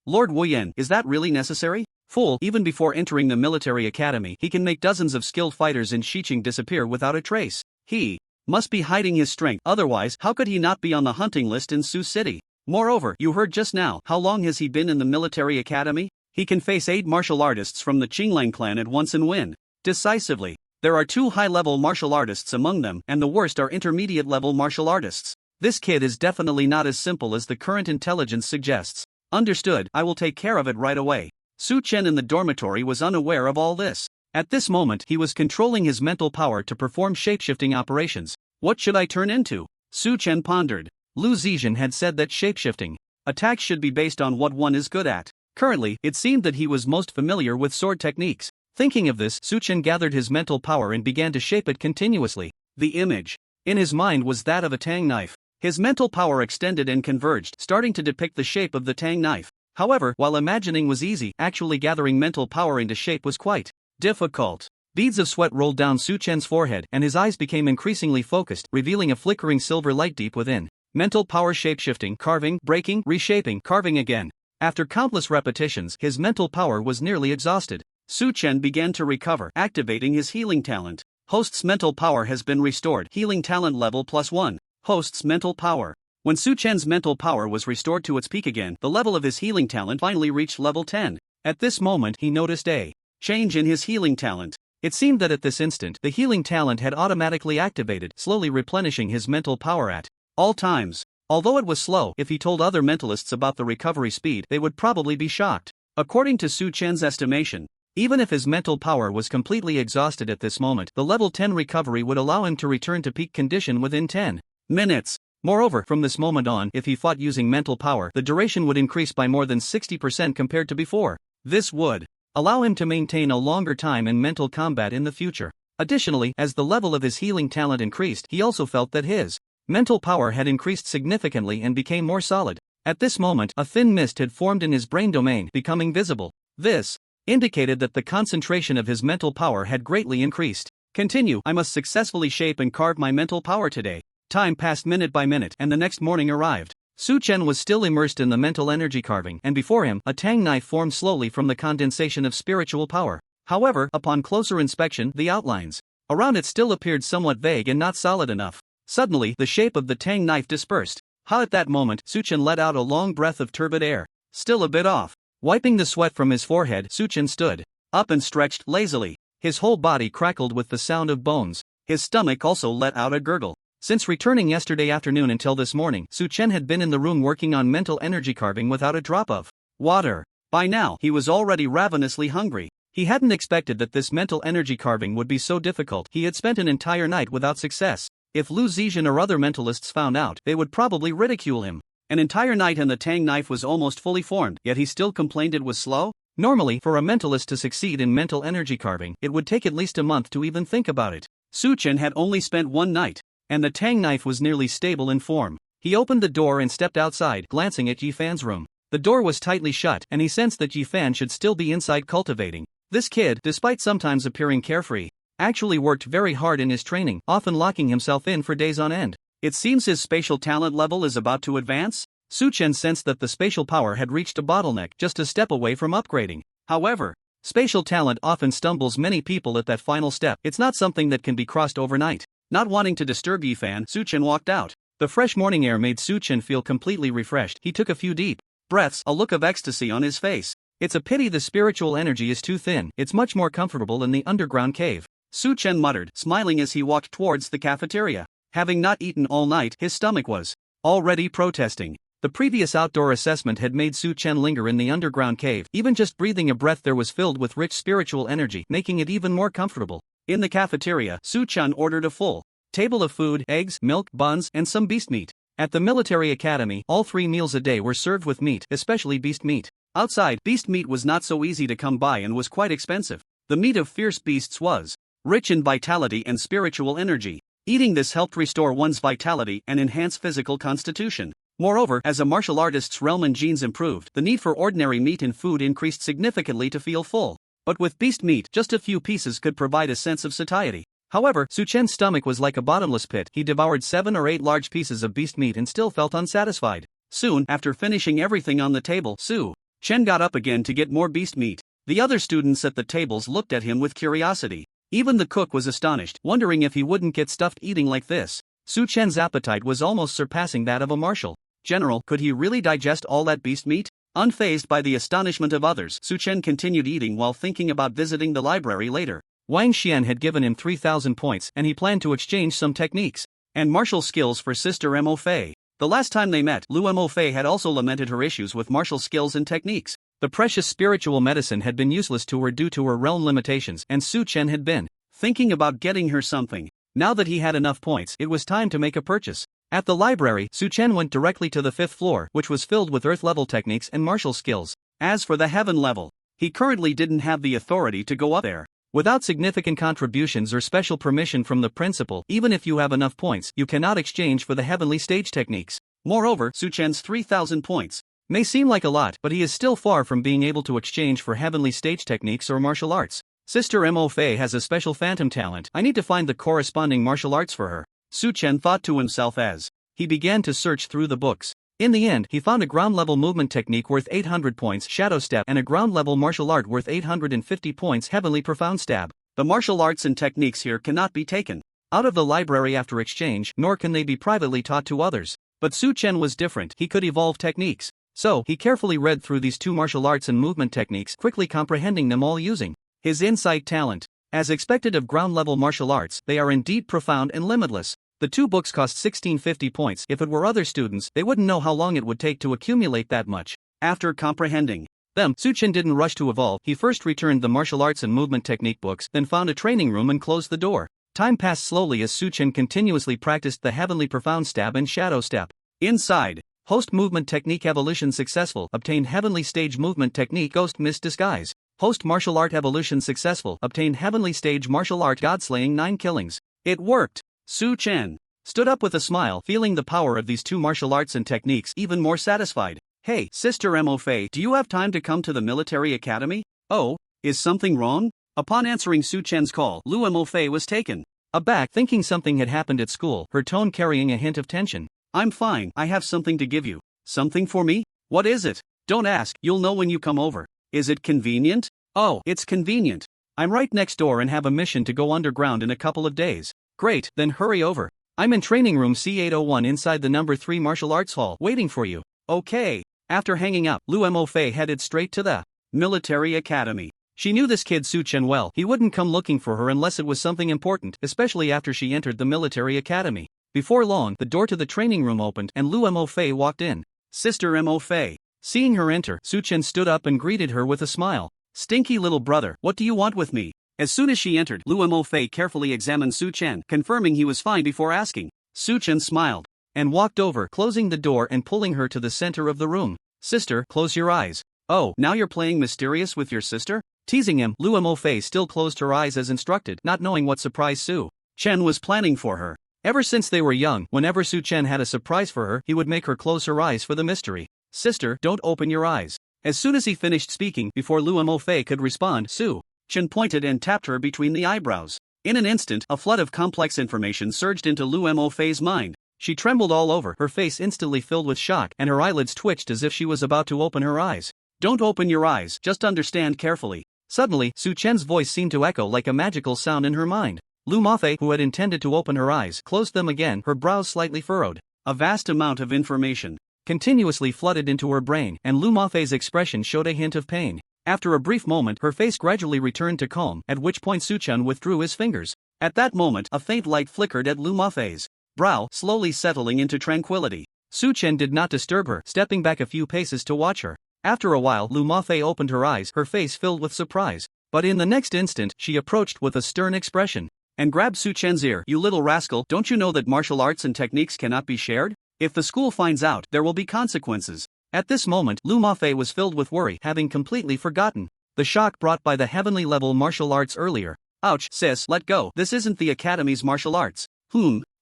Lord Wuyan, is that really necessary? Fool, even before entering the military academy, he can make dozens of skilled fighters in Xiqing disappear without a trace. He must be hiding his strength, otherwise, how could he not be on the hunting list in Su City? Moreover, you heard just now, how long has he been in the military academy? He can face 8 martial artists from the Qinglang clan at once and win decisively. There are 2 high-level martial artists among them, and the worst are intermediate-level martial artists. This kid is definitely not as simple as the current intelligence suggests. Understood, I will take care of it right away. Su Chen in the dormitory was unaware of all this. At this moment, he was controlling his mental power to perform shapeshifting operations. What should I turn into? Su Chen pondered. Lu Zizhen had said that shapeshifting attacks should be based on what one is good at. Currently, it seemed that he was most familiar with sword techniques. Thinking of this, Su Chen gathered his mental power and began to shape it continuously. The image in his mind was that of a tang knife. His mental power extended and converged, starting to depict the shape of the tang knife. However, while imagining was easy, actually gathering mental power into shape was quite difficult. Beads of sweat rolled down Su Chen's forehead, and his eyes became increasingly focused, revealing a flickering silver light deep within. Mental power shapeshifting, carving, breaking, reshaping, carving again. After countless repetitions, his mental power was nearly exhausted. Su Chen began to recover, activating his healing talent. Host's mental power has been restored. Healing talent level +1. Host's mental power. When Su Chen's mental power was restored to its peak again, the level of his healing talent finally reached level 10. At this moment, he noticed a change in his healing talent. It seemed that at this instant, the healing talent had automatically activated, slowly replenishing his mental power at all times. Although it was slow, if he told other mentalists about the recovery speed, they would probably be shocked. According to Su Chen's estimation, Even if his mental power was completely exhausted at this moment, the level 10 recovery would allow him to return to peak condition within 10 minutes. Moreover, from this moment on, if he fought using mental power, the duration would increase by more than 60% compared to before. This would allow him to maintain a longer time in mental combat in the future. Additionally, as the level of his healing talent increased, he also felt that his mental power had increased significantly and became more solid. At this moment, a thin mist had formed in his brain domain, becoming visible. This indicated that the concentration of his mental power had greatly increased. Continue. I must successfully shape and carve my mental power today. Time passed minute by minute, and the next morning arrived. Su Chen was still immersed in the mental energy carving, and before him, a tang knife formed slowly from the condensation of spiritual power. However, upon closer inspection, the outlines around it still appeared somewhat vague and not solid enough. Suddenly, the shape of the tang knife dispersed. At that moment, Su Chen let out a long breath of turbid air. Still a bit off. Wiping the sweat from his forehead, Su Chen stood up and stretched lazily. His whole body crackled with the sound of bones. His stomach also let out a gurgle. Since returning yesterday afternoon until this morning, Su Chen had been in the room working on mental energy carving without a drop of water. By now, he was already ravenously hungry. He hadn't expected that this mental energy carving would be so difficult. He had spent an entire night without success. If Lu Zizhen or other mentalists found out, they would probably ridicule him. An entire night and the tang knife was almost fully formed, yet he still complained it was slow? Normally, for a mentalist to succeed in mental energy carving, it would take at least a month to even think about it. Su Chen had only spent one night, and the tang knife was nearly stable in form. He opened the door and stepped outside, glancing at Yi Fan's room. The door was tightly shut, and he sensed that Yi Fan should still be inside cultivating. This kid, despite sometimes appearing carefree, actually worked very hard in his training, often locking himself in for days on end. It seems his spatial talent level is about to advance? Su Chen sensed that the spatial power had reached a bottleneck, just a step away from upgrading. However, spatial talent often stumbles many people at that final step. It's not something that can be crossed overnight. Not wanting to disturb Yi Fan, Su Chen walked out. The fresh morning air made Su Chen feel completely refreshed. He took a few deep breaths, a look of ecstasy on his face. It's a pity the spiritual energy is too thin. It's much more comfortable in the underground cave. Su Chen muttered, smiling as he walked towards the cafeteria. Having not eaten all night, his stomach was already protesting. The previous outdoor assessment had made Su Chen linger in the underground cave. Even just breathing a breath there was filled with rich spiritual energy, making it even more comfortable. In the cafeteria, Su Chen ordered a full table of food, eggs, milk, buns, and some beast meat. At the military academy, all 3 meals a day were served with meat, especially beast meat. Outside, beast meat was not so easy to come by and was quite expensive. The meat of fierce beasts was rich in vitality and spiritual energy. Eating this helped restore one's vitality and enhance physical constitution. Moreover, as a martial artist's realm and genes improved, the need for ordinary meat in food increased significantly to feel full. But with beast meat, just a few pieces could provide a sense of satiety. However, Su Chen's stomach was like a bottomless pit. He devoured 7 or 8 large pieces of beast meat and still felt unsatisfied. Soon, after finishing everything on the table, Su Chen got up again to get more beast meat. The other students at the tables looked at him with curiosity. Even the cook was astonished, wondering if he wouldn't get stuffed eating like this. Su Chen's appetite was almost surpassing that of a martial general. Could he really digest all that beast meat? Unfazed by the astonishment of others, Su Chen continued eating while thinking about visiting the library later. Wang Xian had given him 3,000 points, and he planned to exchange some techniques and martial skills for Sister Mo Fei. The last time they met, Lu Mo Fei had also lamented her issues with martial skills and techniques. The precious spiritual medicine had been useless to her due to her realm limitations, and Su Chen had been thinking about getting her something. Now that he had enough points, it was time to make a purchase. At the library, Su Chen went directly to the 5th floor, which was filled with earth-level techniques and martial skills. As for the heaven level, he currently didn't have the authority to go up there. Without significant contributions or special permission from the principal, even if you have enough points, you cannot exchange for the heavenly stage techniques. Moreover, Su Chen's 3,000 points may seem like a lot, but he is still far from being able to exchange for heavenly stage techniques or martial arts. Sister Mo Fei has a special phantom talent. I need to find the corresponding martial arts for her, Su Chen thought to himself as he began to search through the books. In the end, he found a ground-level movement technique worth 800 points, Shadow Step, and a ground-level martial art worth 850 points, Heavenly Profound Stab. The martial arts and techniques here cannot be taken out of the library after exchange, nor can they be privately taught to others. But Su Chen was different. He could evolve techniques. So, he carefully read through these 2 martial arts and movement techniques, quickly comprehending them all using his insight talent. As expected of ground-level martial arts, they are indeed profound and limitless. The 2 books cost 1650 points. If it were other students, they wouldn't know how long it would take to accumulate that much. After comprehending Suchen didn't rush to evolve. He first returned the martial arts and movement technique books, then found a training room and closed the door. Time passed slowly as Suchen continuously practiced the heavenly profound stab and shadow step. Inside, host movement technique evolution successful, obtained heavenly stage movement technique ghost mist disguise. Host martial art evolution successful, obtained heavenly stage martial art god slaying 9 killings. It worked. Suchen stood up with a smile, feeling the power of these two martial arts and techniques even more satisfied. Hey, Sister Mo Fei, do you have time to come to the military academy? Oh, is something wrong? Upon answering Suchen's call, Mo Fei was taken aback, thinking something had happened at school, her tone carrying a hint of tension. I'm fine, I have something to give you. Something for me? What is it? Don't ask, you'll know when you come over. Is it convenient? Oh, it's convenient. I'm right next door and have a mission to go underground in a couple of days. Great, then hurry over. I'm in training room C801 inside the number 3 martial arts hall, waiting for you. Okay. After hanging up, Mo Fei headed straight to the military academy. She knew this kid Suchen well. He wouldn't come looking for her unless it was something important, especially after she entered the military academy. Before long, the door to the training room opened and Mo Fei walked in. Sister Mo Fei. Seeing her enter, Suchen stood up and greeted her with a smile. Stinky little brother, what do you want with me? As soon as she entered, Mo Fei carefully examined Suchen, confirming he was fine before asking. Suchen smiled and walked over, closing the door and pulling her to the center of the room. Sister, close your eyes. Oh, now you're playing mysterious with your sister? Teasing him, Mo Fei still closed her eyes as instructed, not knowing what surprise Suchen was planning for her. Ever since they were young, whenever Suchen had a surprise for her, he would make her close her eyes for the mystery. Sister, don't open your eyes. As soon as he finished speaking, before Mo Fei could respond, Suchen pointed and tapped her between the eyebrows. In an instant, a flood of complex information surged into Mo Fei's mind. She trembled all over, her face instantly filled with shock, and her eyelids twitched as if she was about to open her eyes. Don't open your eyes, just understand carefully. Suddenly, Suchen's voice seemed to echo like a magical sound in her mind. Mo Fei, who had intended to open her eyes, closed them again, her brows slightly furrowed. A vast amount of information continuously flooded into her brain, and Mo Fei's expression showed a hint of pain. After a brief moment, her face gradually returned to calm, at which point Suchen withdrew his fingers. At that moment, a faint light flickered at Mo Fei's brow, slowly settling into tranquility. Suchen did not disturb her, stepping back a few paces to watch her. After a while, Mo Fei opened her eyes, her face filled with surprise. But in the next instant, she approached with a stern expression and grabbed Suchen's ear. You little rascal, don't you know that martial arts and techniques cannot be shared? If the school finds out, there will be consequences. At this moment, Mo Fei was filled with worry, having completely forgotten the shock brought by the heavenly level martial arts earlier. Ouch, sis, let go. This isn't the academy's martial arts.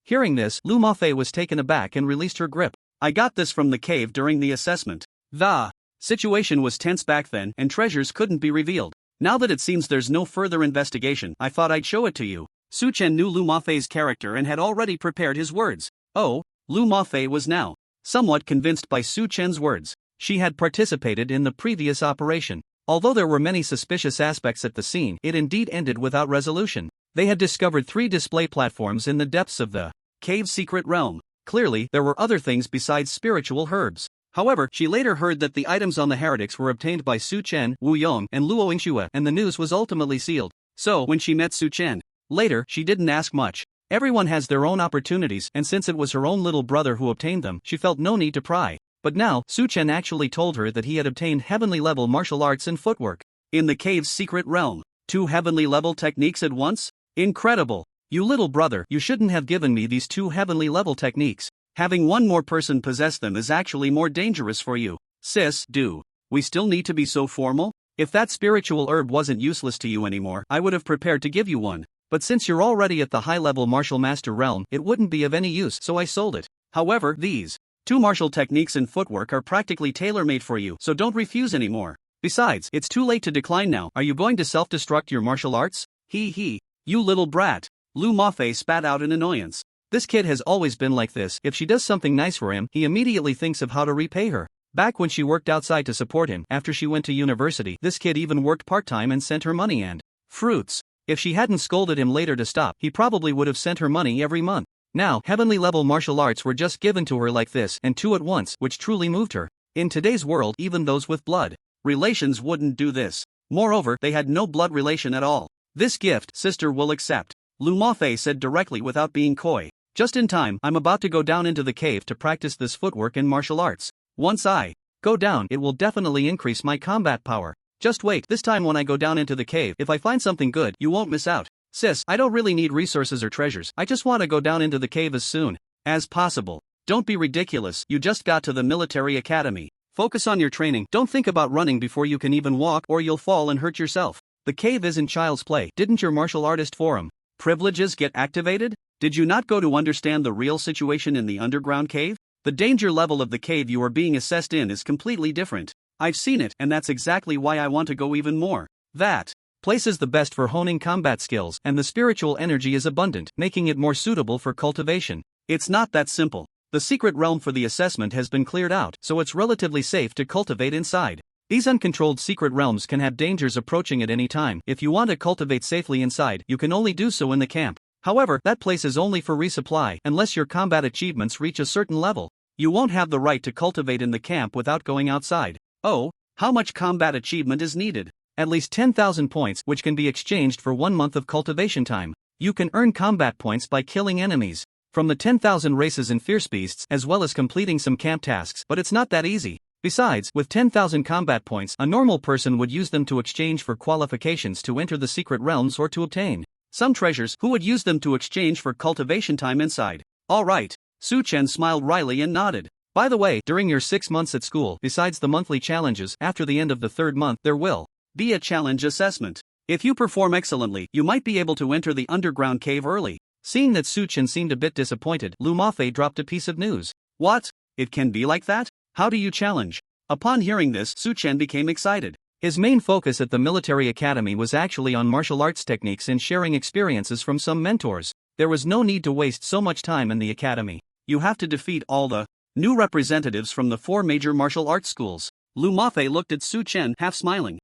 Hearing this, Mo Fei was taken aback and released her grip. I got this from the cave during the assessment. The situation was tense back then, and treasures couldn't be revealed. Now that it seems there's no further investigation, I thought I'd show it to you. Suchen knew Mo Fei's character and had already prepared his words. Oh, Mo Fei was now somewhat convinced by Suchen's words. She had participated in the previous operation. Although there were many suspicious aspects at the scene, it indeed ended without resolution. They had discovered 3 display platforms in the depths of the cave's secret realm. Clearly, there were other things besides spiritual herbs. However, she later heard that the items on the heretics were obtained by Suchen, Wu Yong, and Luo Yingxue, and the news was ultimately sealed. So, when she met Suchen later, she didn't ask much. Everyone has their own opportunities, and since it was her own little brother who obtained them, she felt no need to pry. But now, Suchen actually told her that he had obtained heavenly level martial arts and footwork in the cave's secret realm. 2 heavenly level techniques at once? Incredible! You little brother, you shouldn't have given me these 2 heavenly level techniques. Having one more person possess them is actually more dangerous for you. Sis, do we still need to be so formal? If that spiritual herb wasn't useless to you anymore, I would have prepared to give you one. But since you're already at the high-level martial master realm, it wouldn't be of any use, so I sold it. However, these 2 martial techniques and footwork are practically tailor-made for you, so don't refuse anymore. Besides, it's too late to decline now. Are you going to self-destruct your martial arts? He, you little brat. Mo Fei spat out in annoyance. This kid has always been like this. If she does something nice for him, he immediately thinks of how to repay her. Back when she worked outside to support him, after she went to university, this kid even worked part-time and sent her money and fruits. If she hadn't scolded him later to stop, he probably would have sent her money every month. Now, heavenly level martial arts were just given to her like this, and 2 at once, which truly moved her. In today's world, even those with blood relations wouldn't do this. Moreover, they had no blood relation at all. This gift, sister will accept, Mo Fei said directly without being coy. Just in time, I'm about to go down into the cave to practice this footwork and martial arts. Once I Go down, it will definitely increase my combat power. Just wait, this time when I go down into the cave, if I find something good, you won't miss out. Sis, I don't really need resources or treasures, I just want to go down into the cave as soon as possible. Don't be ridiculous, you just got to the military academy. Focus on your training, don't think about running before you can even walk or you'll fall and hurt yourself. The cave isn't child's play, didn't your martial artist forum privileges get activated? Did you not go to understand the real situation in the underground cave? The danger level of the cave you are being assessed in is completely different. I've seen it, and that's exactly why I want to go even more. That place is the best for honing combat skills, and the spiritual energy is abundant, making it more suitable for cultivation. It's not that simple. The secret realm for the assessment has been cleared out, so it's relatively safe to cultivate inside. These uncontrolled secret realms can have dangers approaching at any time. If you want to cultivate safely inside, you can only do so in the camp. However, that place is only for resupply, unless your combat achievements reach a certain level. You won't have the right to cultivate in the camp without going outside. Oh, how much combat achievement is needed? At least 10,000 points, which can be exchanged for 1 month of cultivation time. You can earn combat points by killing enemies from the 10,000 races and fierce beasts, as well as completing some camp tasks, but it's not that easy. Besides, with 10,000 combat points, a normal person would use them to exchange for qualifications to enter the secret realms or to obtain some treasures. Who would use them to exchange for cultivation time inside? Alright. Su Chen smiled wryly and nodded. By the way, during your 6 months at school, besides the monthly challenges, after the end of the 3rd month, there will be a challenge assessment. If you perform excellently, you might be able to enter the underground cave early. Seeing that Su Chen seemed a bit disappointed, Lu Mafei dropped a piece of news. What? It can be like that? How do you challenge? Upon hearing this, Su Chen became excited. His main focus at the military academy was actually on martial arts techniques and sharing experiences from some mentors. There was no need to waste so much time in the academy. You have to defeat all the new representatives from the 4 major martial arts schools. Lu Mafei looked at Su Chen, half smiling.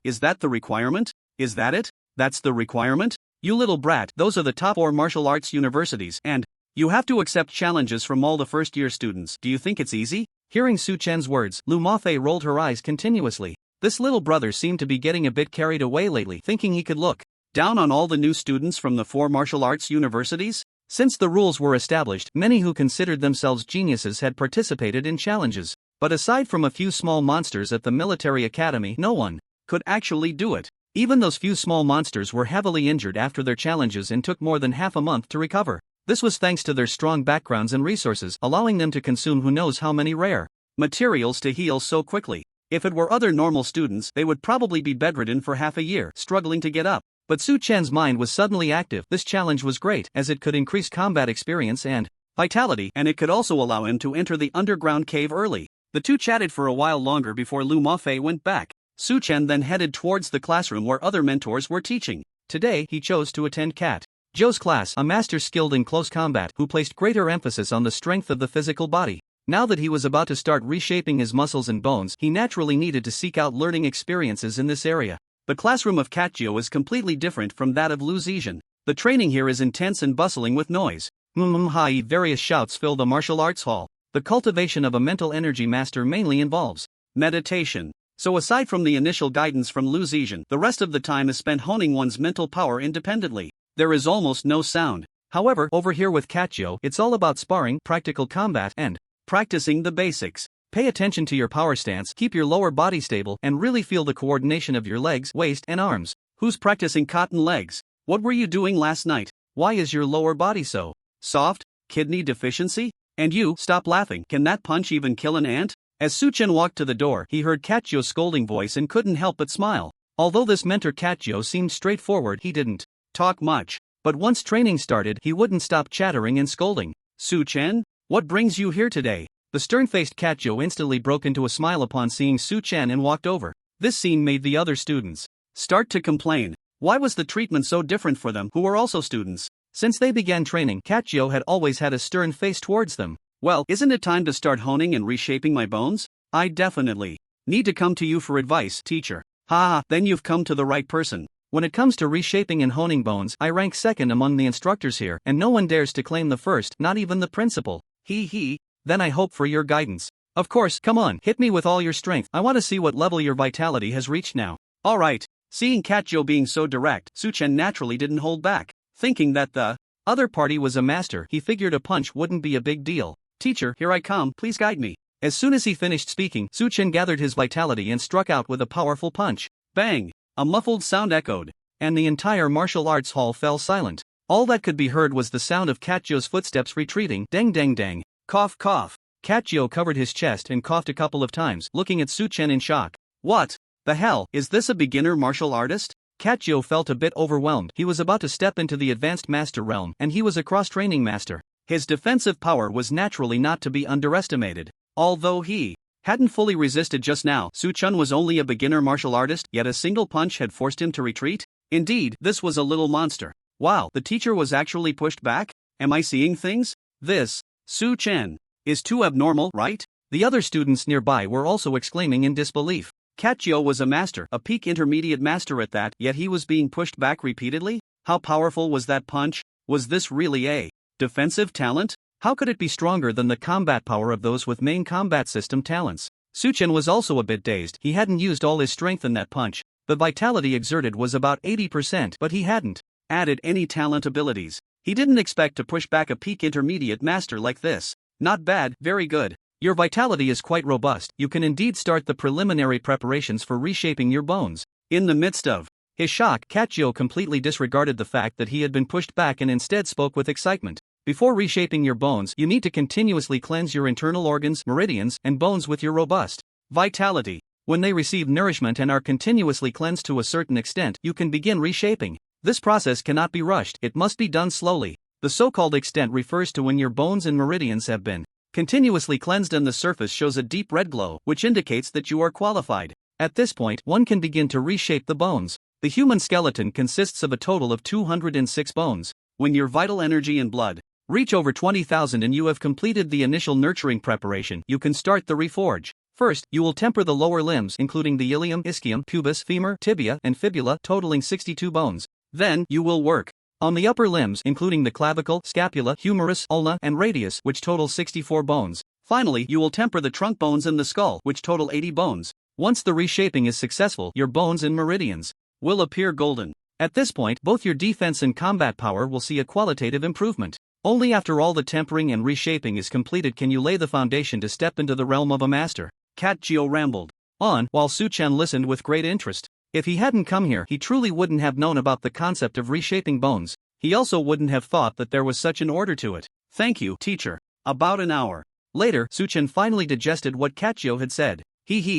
Is that the requirement? Is that it? That's the requirement? You little brat, those are the top 4 martial arts universities, and you have to accept challenges from all the first-year students. Do you think it's easy? Hearing Su Chen's words, Lu Mafei rolled her eyes continuously. This little brother seemed to be getting a bit carried away lately, thinking he could look down on all the new students from the 4 martial arts universities. Since the rules were established, many who considered themselves geniuses had participated in challenges. But aside from a few small monsters at the military academy, no one could actually do it. Even those few small monsters were heavily injured after their challenges and took more than half a month to recover. This was thanks to their strong backgrounds and resources, allowing them to consume who knows how many rare materials to heal so quickly. If it were other normal students, they would probably be bedridden for half a year, struggling to get up. But Su Chen's mind was suddenly active. This challenge was great, as it could increase combat experience and vitality, and it could also allow him to enter the underground cave early. The two chatted for a while longer before Lu Mafei went back. Su Chen then headed towards the classroom where other mentors were teaching. Today, he chose to attend Cat Joe's class, a master skilled in close combat who placed greater emphasis on the strength of the physical body. Now that he was about to start reshaping his muscles and bones, he naturally needed to seek out learning experiences in this area. The classroom of Cat Joe is completely different from that of Lu Zizhen. The training here is intense and bustling with noise. Various shouts fill the martial arts hall. The cultivation of a mental energy master mainly involves meditation. So aside from the initial guidance from Lu Zizhen, the rest of the time is spent honing one's mental power independently. There is almost no sound. However, over here with Cat Joe, it's all about sparring, practical combat, and practicing the basics. Pay attention to your power stance, keep your lower body stable, and really feel the coordination of your legs, waist, and arms. Who's practicing cotton legs? What were you doing last night? Why is your lower body so soft? Kidney deficiency? And you, stop laughing. Can that punch even kill an ant? As Su Chen walked to the door, he heard Cat Joe's scolding voice and couldn't help but smile. Although this mentor Cat Joe seemed straightforward, he didn't talk much. But once training started, he wouldn't stop chattering and scolding. Su Chen? What brings you here today? The stern-faced Cat Joe instantly broke into a smile upon seeing Su Chen and walked over. This scene made the other students start to complain. Why was the treatment so different for them, who were also students? Since they began training, Cat Joe had always had a stern face towards them. Well, isn't it time to start honing and reshaping my bones? I definitely need to come to you for advice, teacher. Ha, then you've come to the right person. When it comes to reshaping and honing bones, I rank second among the instructors here, and no one dares to claim the first, not even the principal. Then I hope for your guidance. Of course, come on, hit me with all your strength. I want to see what level your vitality has reached now. Alright. Seeing Cat Joe being so direct, Su Chen naturally didn't hold back. Thinking that the other party was a master, he figured a punch wouldn't be a big deal. Teacher, here I come, please guide me. As soon as he finished speaking, Su-chen gathered his vitality and struck out with a powerful punch. Bang! A muffled sound echoed, and the entire martial arts hall fell silent. All that could be heard was the sound of Kachio's footsteps retreating. Dang dang dang. Cough cough. Kachio covered his chest and coughed a couple of times, looking at Su-chen in shock. What the hell, is this a beginner martial artist? Kachio felt a bit overwhelmed. He was about to step into the advanced master realm, and he was a cross-training master. His defensive power was naturally not to be underestimated. Although he hadn't fully resisted just now, Su-chen was only a beginner martial artist, yet a single punch had forced him to retreat? Indeed, this was a little monster. Wow, the teacher was actually pushed back? Am I seeing things? This Su-chen is too abnormal, right? The other students nearby were also exclaiming in disbelief. Kachio was a master, a peak intermediate master at that, yet he was being pushed back repeatedly? How powerful was that punch? Was this really a defensive talent? How could it be stronger than the combat power of those with main combat system talents? Su-chen was also a bit dazed. He hadn't used all his strength in that punch. The vitality exerted was about 80%, but he hadn't added any talent abilities. He didn't expect to push back a peak intermediate master like this. Not bad, very good. Your vitality is quite robust. You can indeed start the preliminary preparations for reshaping your bones. In the midst of his shock, Kachio completely disregarded the fact that he had been pushed back and instead spoke with excitement. Before reshaping your bones, you need to continuously cleanse your internal organs, meridians, and bones with your robust vitality. When they receive nourishment and are continuously cleansed to a certain extent, you can begin reshaping. This process cannot be rushed, it must be done slowly. The so-called extent refers to when your bones and meridians have been continuously cleansed and the surface shows a deep red glow, which indicates that you are qualified. At this point, one can begin to reshape the bones. The human skeleton consists of a total of 206 bones. When your vital energy and blood reach over 20,000 and you have completed the initial nurturing preparation, you can start the reforge. First, you will temper the lower limbs including the ilium, ischium, pubis, femur, tibia, and fibula, totaling 62 bones. Then, you will work on the upper limbs including the clavicle, scapula, humerus, ulna, and radius, which total 64 bones. Finally, you will temper the trunk bones and the skull, which total 80 bones. Once the reshaping is successful, your bones and meridians will appear golden. At this point, both your defense and combat power will see a qualitative improvement. Only after all the tempering and reshaping is completed can you lay the foundation to step into the realm of a master. Kachio rambled on, while Su-chen listened with great interest. If he hadn't come here, he truly wouldn't have known about the concept of reshaping bones. He also wouldn't have thought that there was such an order to it. Thank you, teacher. About an hour later, Su-chen finally digested what Kachio had said.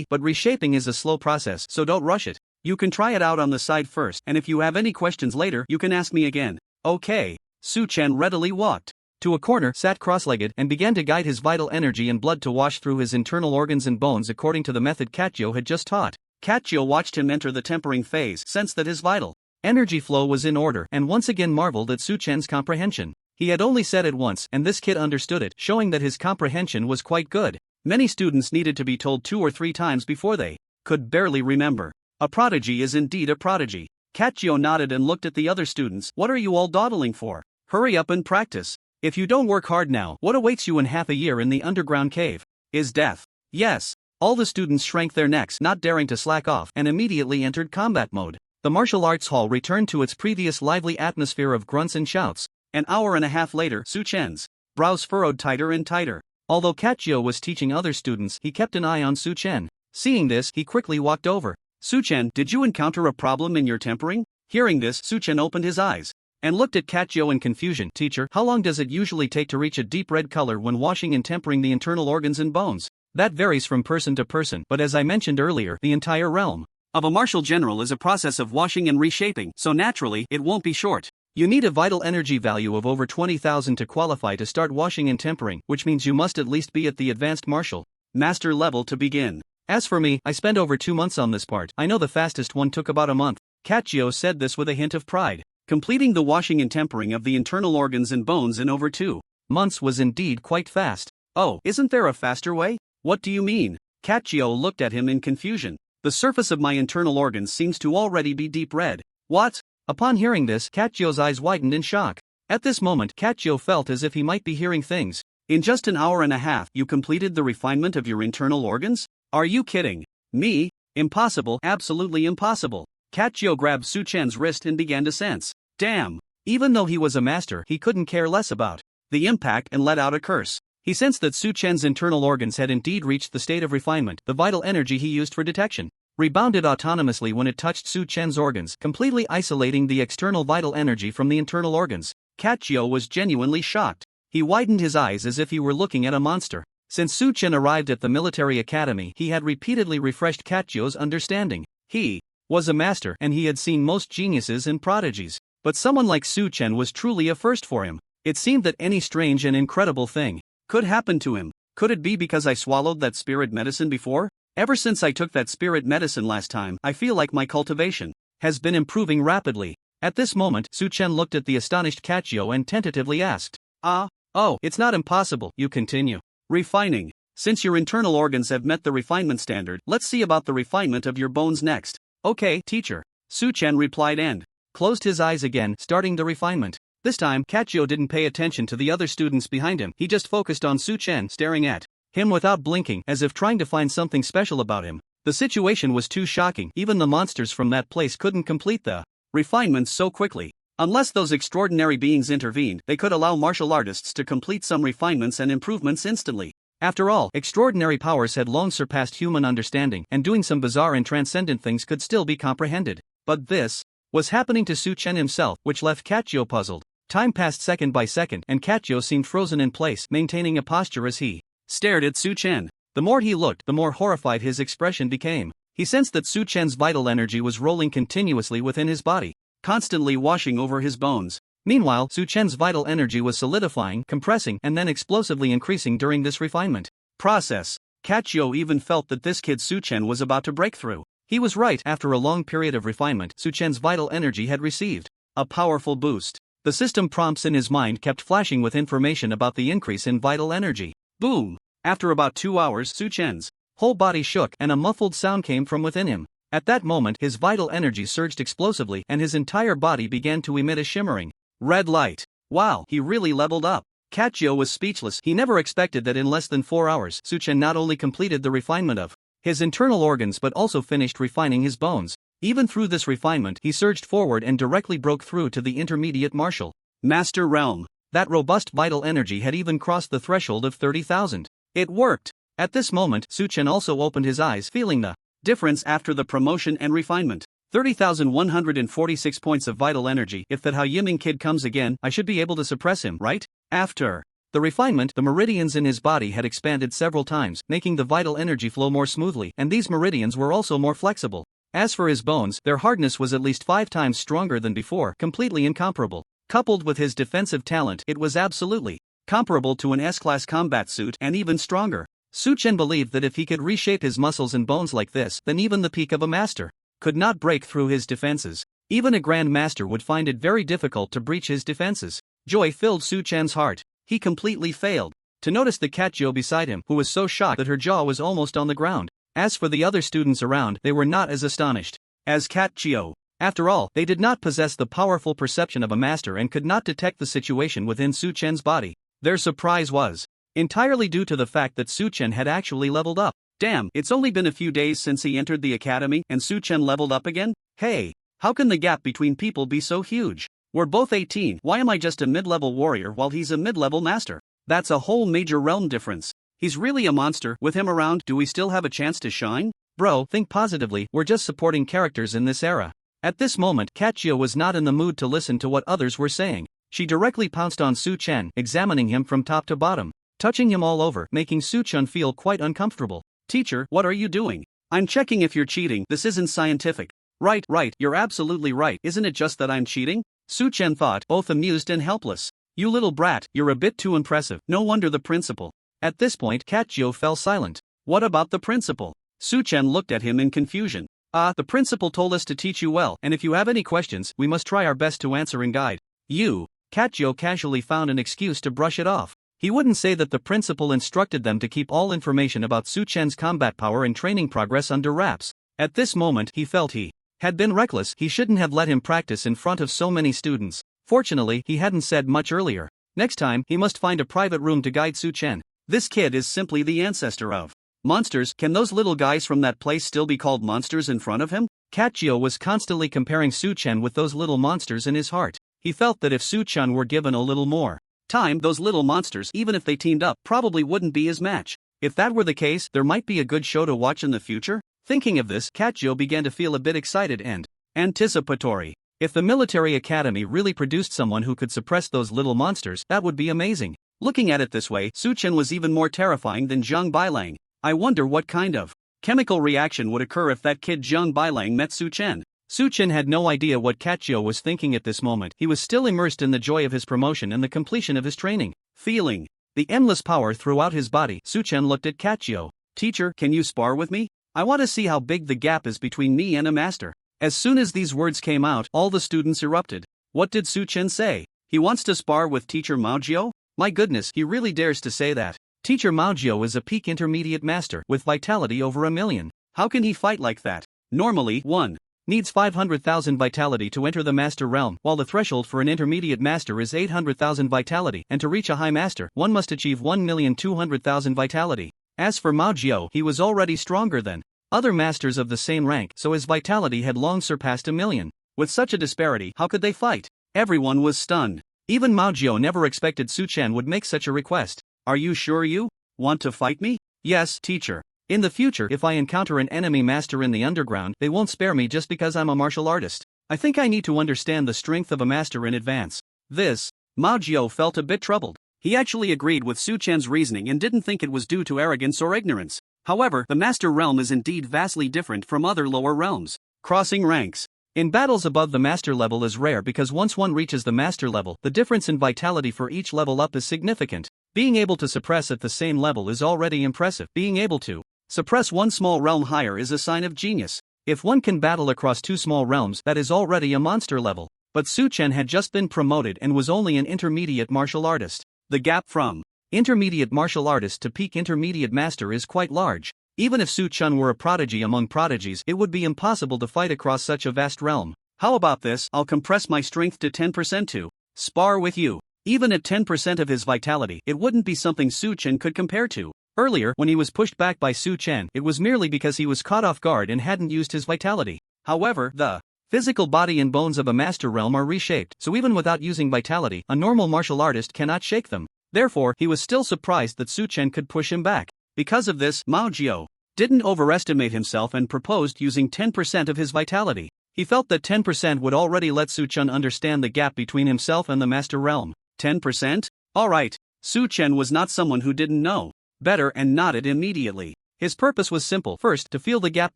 But reshaping is a slow process, so don't rush it. You can try it out on the side first, and if you have any questions later, you can ask me again. Okay. Su-chen readily walked to a corner, sat cross-legged, and began to guide his vital energy and blood to wash through his internal organs and bones according to the method Kachio had just taught. Kachio watched him enter the tempering phase, sensed that his vital energy flow was in order, and once again marveled at Su-chen's comprehension. He had only said it once, and this kid understood it, showing that his comprehension was quite good. Many students needed to be told 2 or 3 times before they could barely remember. A prodigy is indeed a prodigy. Kachio nodded and looked at the other students. What are you all dawdling for? Hurry up and practice. If you don't work hard now, what awaits you in half a year in the underground cave? Is death. Yes. All the students shrank their necks, not daring to slack off, and immediately entered combat mode. The martial arts hall returned to its previous lively atmosphere of grunts and shouts. An hour and a half later, Su-chen's brows furrowed tighter and tighter. Although Kachio was teaching other students, he kept an eye on Su-chen. Seeing this, he quickly walked over. Su-chen, did you encounter a problem in your tempering? Hearing this, Su-chen opened his eyes and looked at Kachio in confusion. Teacher, how long does it usually take to reach a deep red color when washing and tempering the internal organs and bones? That varies from person to person, but as I mentioned earlier, the entire realm of a martial general is a process of washing and reshaping, so naturally, it won't be short. You need a vital energy value of over 20,000 to qualify to start washing and tempering, which means you must at least be at the advanced martial master level to begin. As for me, I spent over 2 months on this part. I know the fastest one took about a month. Kachio said this with a hint of pride. Completing the washing and tempering of the internal organs and bones in over 2 months was indeed quite fast. Oh, isn't there a faster way? What do you mean? Kachio looked at him in confusion. The surface of my internal organs seems to already be deep red. What? Upon hearing this, Kachio's eyes widened in shock. At this moment, Kachio felt as if he might be hearing things. In just an hour and a half, you completed the refinement of your internal organs? Are you kidding me? Impossible, absolutely impossible. Kachio grabbed Su-chen's wrist and began to sense. Damn! Even though he was a master, he couldn't care less about the impact and let out a curse. He sensed that Su Chen's internal organs had indeed reached the state of refinement. The vital energy he used for detection rebounded autonomously when it touched Su Chen's organs, completely isolating the external vital energy from the internal organs. Kachio was genuinely shocked. He widened his eyes as if he were looking at a monster. Since Su Chen arrived at the military academy, he had repeatedly refreshed Kachio's understanding. He was a master, and he had seen most geniuses and prodigies. But someone like Su Chen was truly a first for him. It seemed that any strange and incredible thing could happen to him. Could it be because I swallowed that spirit medicine before? Ever since I took that spirit medicine last time, I feel like my cultivation has been improving rapidly. At this moment, Su Chen looked at the astonished Kachio and tentatively asked, Oh, it's not impossible, you continue. Refining. Since your internal organs have met the refinement standard, let's see about the refinement of your bones next. Okay, teacher. Su Chen replied and closed his eyes again, starting the refinement. This time, Kachio didn't pay attention to the other students behind him. He just focused on Su Chen, staring at him without blinking, as if trying to find something special about him. The situation was too shocking. Even the monsters from that place couldn't complete the refinements so quickly. Unless those extraordinary beings intervened, they could allow martial artists to complete some refinements and improvements instantly. After all, extraordinary powers had long surpassed human understanding, and doing some bizarre and transcendent things could still be comprehended. But this was happening to Su Chen himself, which left Kachio puzzled. Time passed second by second, and Kachio seemed frozen in place, maintaining a posture as he stared at Su Chen. The more he looked, the more horrified his expression became. He sensed that Su Chen's vital energy was rolling continuously within his body, constantly washing over his bones. Meanwhile, Su Chen's vital energy was solidifying, compressing, and then explosively increasing during this refinement process. Kachio even felt that this kid Su Chen was about to break through. He was right. After a long period of refinement, Su Chen's vital energy had received a powerful boost. The system prompts in his mind kept flashing with information about the increase in vital energy. Boom! After about 2 hours, Su Chen's whole body shook and a muffled sound came from within him. At that moment, his vital energy surged explosively and his entire body began to emit a shimmering red light. Wow, he really leveled up. Kachio was speechless. He never expected that in less than 4 hours, Su Chen not only completed the refinement of his internal organs but also finished refining his bones. Even through this refinement, he surged forward and directly broke through to the intermediate martial master realm. That robust vital energy had even crossed the threshold of 30,000. It worked. At this moment, Su Chen also opened his eyes, feeling the difference after the promotion and refinement. 30,146 points of vital energy. If that Hao Yiming kid comes again, I should be able to suppress him, right? After the refinement, the meridians in his body had expanded several times, making the vital energy flow more smoothly, and these meridians were also more flexible. As for his bones, their hardness was at least 5 times stronger than before, completely incomparable. Coupled with his defensive talent, it was absolutely comparable to an S-class combat suit and even stronger. Su Chen believed that if he could reshape his muscles and bones like this, then even the peak of a master could not break through his defenses. Even a grand master would find it very difficult to breach his defenses. Joy filled Su Chen's heart. He completely failed to notice the Kachio beside him, who was so shocked that her jaw was almost on the ground. As for the other students around, they were not as astonished as Kachio. After all, they did not possess the powerful perception of a master and could not detect the situation within Su Chen's body. Their surprise was entirely due to the fact that Su Chen had actually leveled up. Damn, it's only been a few days since he entered the academy and Su Chen leveled up again? Hey, how can the gap between people be so huge? We're both 18, why am I just a mid-level warrior while he's a mid-level master? That's a whole major realm difference. He's really a monster. With him around, do we still have a chance to shine? Bro, think positively, we're just supporting characters in this era. At this moment, Kachio was not in the mood to listen to what others were saying. She directly pounced on Su Chen, examining him from top to bottom, touching him all over, making Su Chen feel quite uncomfortable. Teacher, what are you doing? I'm checking if you're cheating. This isn't scientific. Right, you're absolutely right. Isn't it just that I'm cheating? Su Chen thought, both amused and helpless. You little brat, you're a bit too impressive. No wonder the principal. At this point, Kachio fell silent. What about the principal? Su Chen looked at him in confusion. The principal told us to teach you well, and if you have any questions, we must try our best to answer and guide you. Kachio casually found an excuse to brush it off. He wouldn't say that the principal instructed them to keep all information about Su Chen's combat power and training progress under wraps. At this moment, he felt he had been reckless. He shouldn't have let him practice in front of so many students. Fortunately, he hadn't said much earlier. Next time, he must find a private room to guide Su Chen. This kid is simply the ancestor of monsters. Can those little guys from that place still be called monsters in front of him? Kachio was constantly comparing Su Chen with those little monsters in his heart. He felt that if Su Chen were given a little more time, those little monsters, even if they teamed up, probably wouldn't be his match. If that were the case, there might be a good show to watch in the future? Thinking of this, Katjo began to feel a bit excited and anticipatory. If the military academy really produced someone who could suppress those little monsters, that would be amazing. Looking at it this way, Su Chen was even more terrifying than Zhang Bailang. I wonder what kind of chemical reaction would occur if that kid Zhang Bailang met Su Chen. Su Chen had no idea what Katjo was thinking at this moment. He was still immersed in the joy of his promotion and the completion of his training. Feeling the endless power throughout his body, Su Chen looked at Katjo. Teacher, can you spar with me? I want to see how big the gap is between me and a master. As soon as these words came out, all the students erupted. What did Su Chen say? He wants to spar with Teacher Maojio? My goodness, he really dares to say that. Teacher Maojio is a peak intermediate master with vitality over 1,000,000. How can he fight like that? Normally, one needs 500,000 vitality to enter the master realm, while the threshold for an intermediate master is 800,000 vitality, and to reach a high master, one must achieve 1,200,000 vitality. As for Maojio, he was already stronger than other masters of the same rank, so his vitality had long surpassed 1,000,000. With such a disparity, how could they fight? Everyone was stunned. Even Maojio never expected Su Chen would make such a request. Are you sure you want to fight me? Yes, teacher. In the future, if I encounter an enemy master in the underground, they won't spare me just because I'm a martial artist. I think I need to understand the strength of a master in advance. This, Maojio felt a bit troubled. He actually agreed with Su Chen's reasoning and didn't think it was due to arrogance or ignorance. However, the master realm is indeed vastly different from other lower realms. Crossing ranks in battles above the master level is rare because once one reaches the master level, the difference in vitality for each level up is significant. Being able to suppress at the same level is already impressive. Being able to suppress one small realm higher is a sign of genius. If one can battle across two small realms, that is already a monster level. But Su Chen had just been promoted and was only an intermediate martial artist. The gap from intermediate martial artist to peak intermediate master is quite large. Even if Su Chen were a prodigy among prodigies, it would be impossible to fight across such a vast realm. How about this? I'll compress my strength to 10% to spar with you. Even at 10% of his vitality, it wouldn't be something Su Chen could compare to. Earlier, when he was pushed back by Su Chen, it was merely because he was caught off guard and hadn't used his vitality. However, the physical body and bones of a master realm are reshaped, so even without using vitality, a normal martial artist cannot shake them. Therefore, he was still surprised that Su Chen could push him back. Because of this, Maojio didn't overestimate himself and proposed using 10% of his vitality. He felt that 10% would already let Su Chen understand the gap between himself and the master realm. 10%? Alright. Su Chen was not someone who didn't know better and nodded immediately. His purpose was simple. First, to feel the gap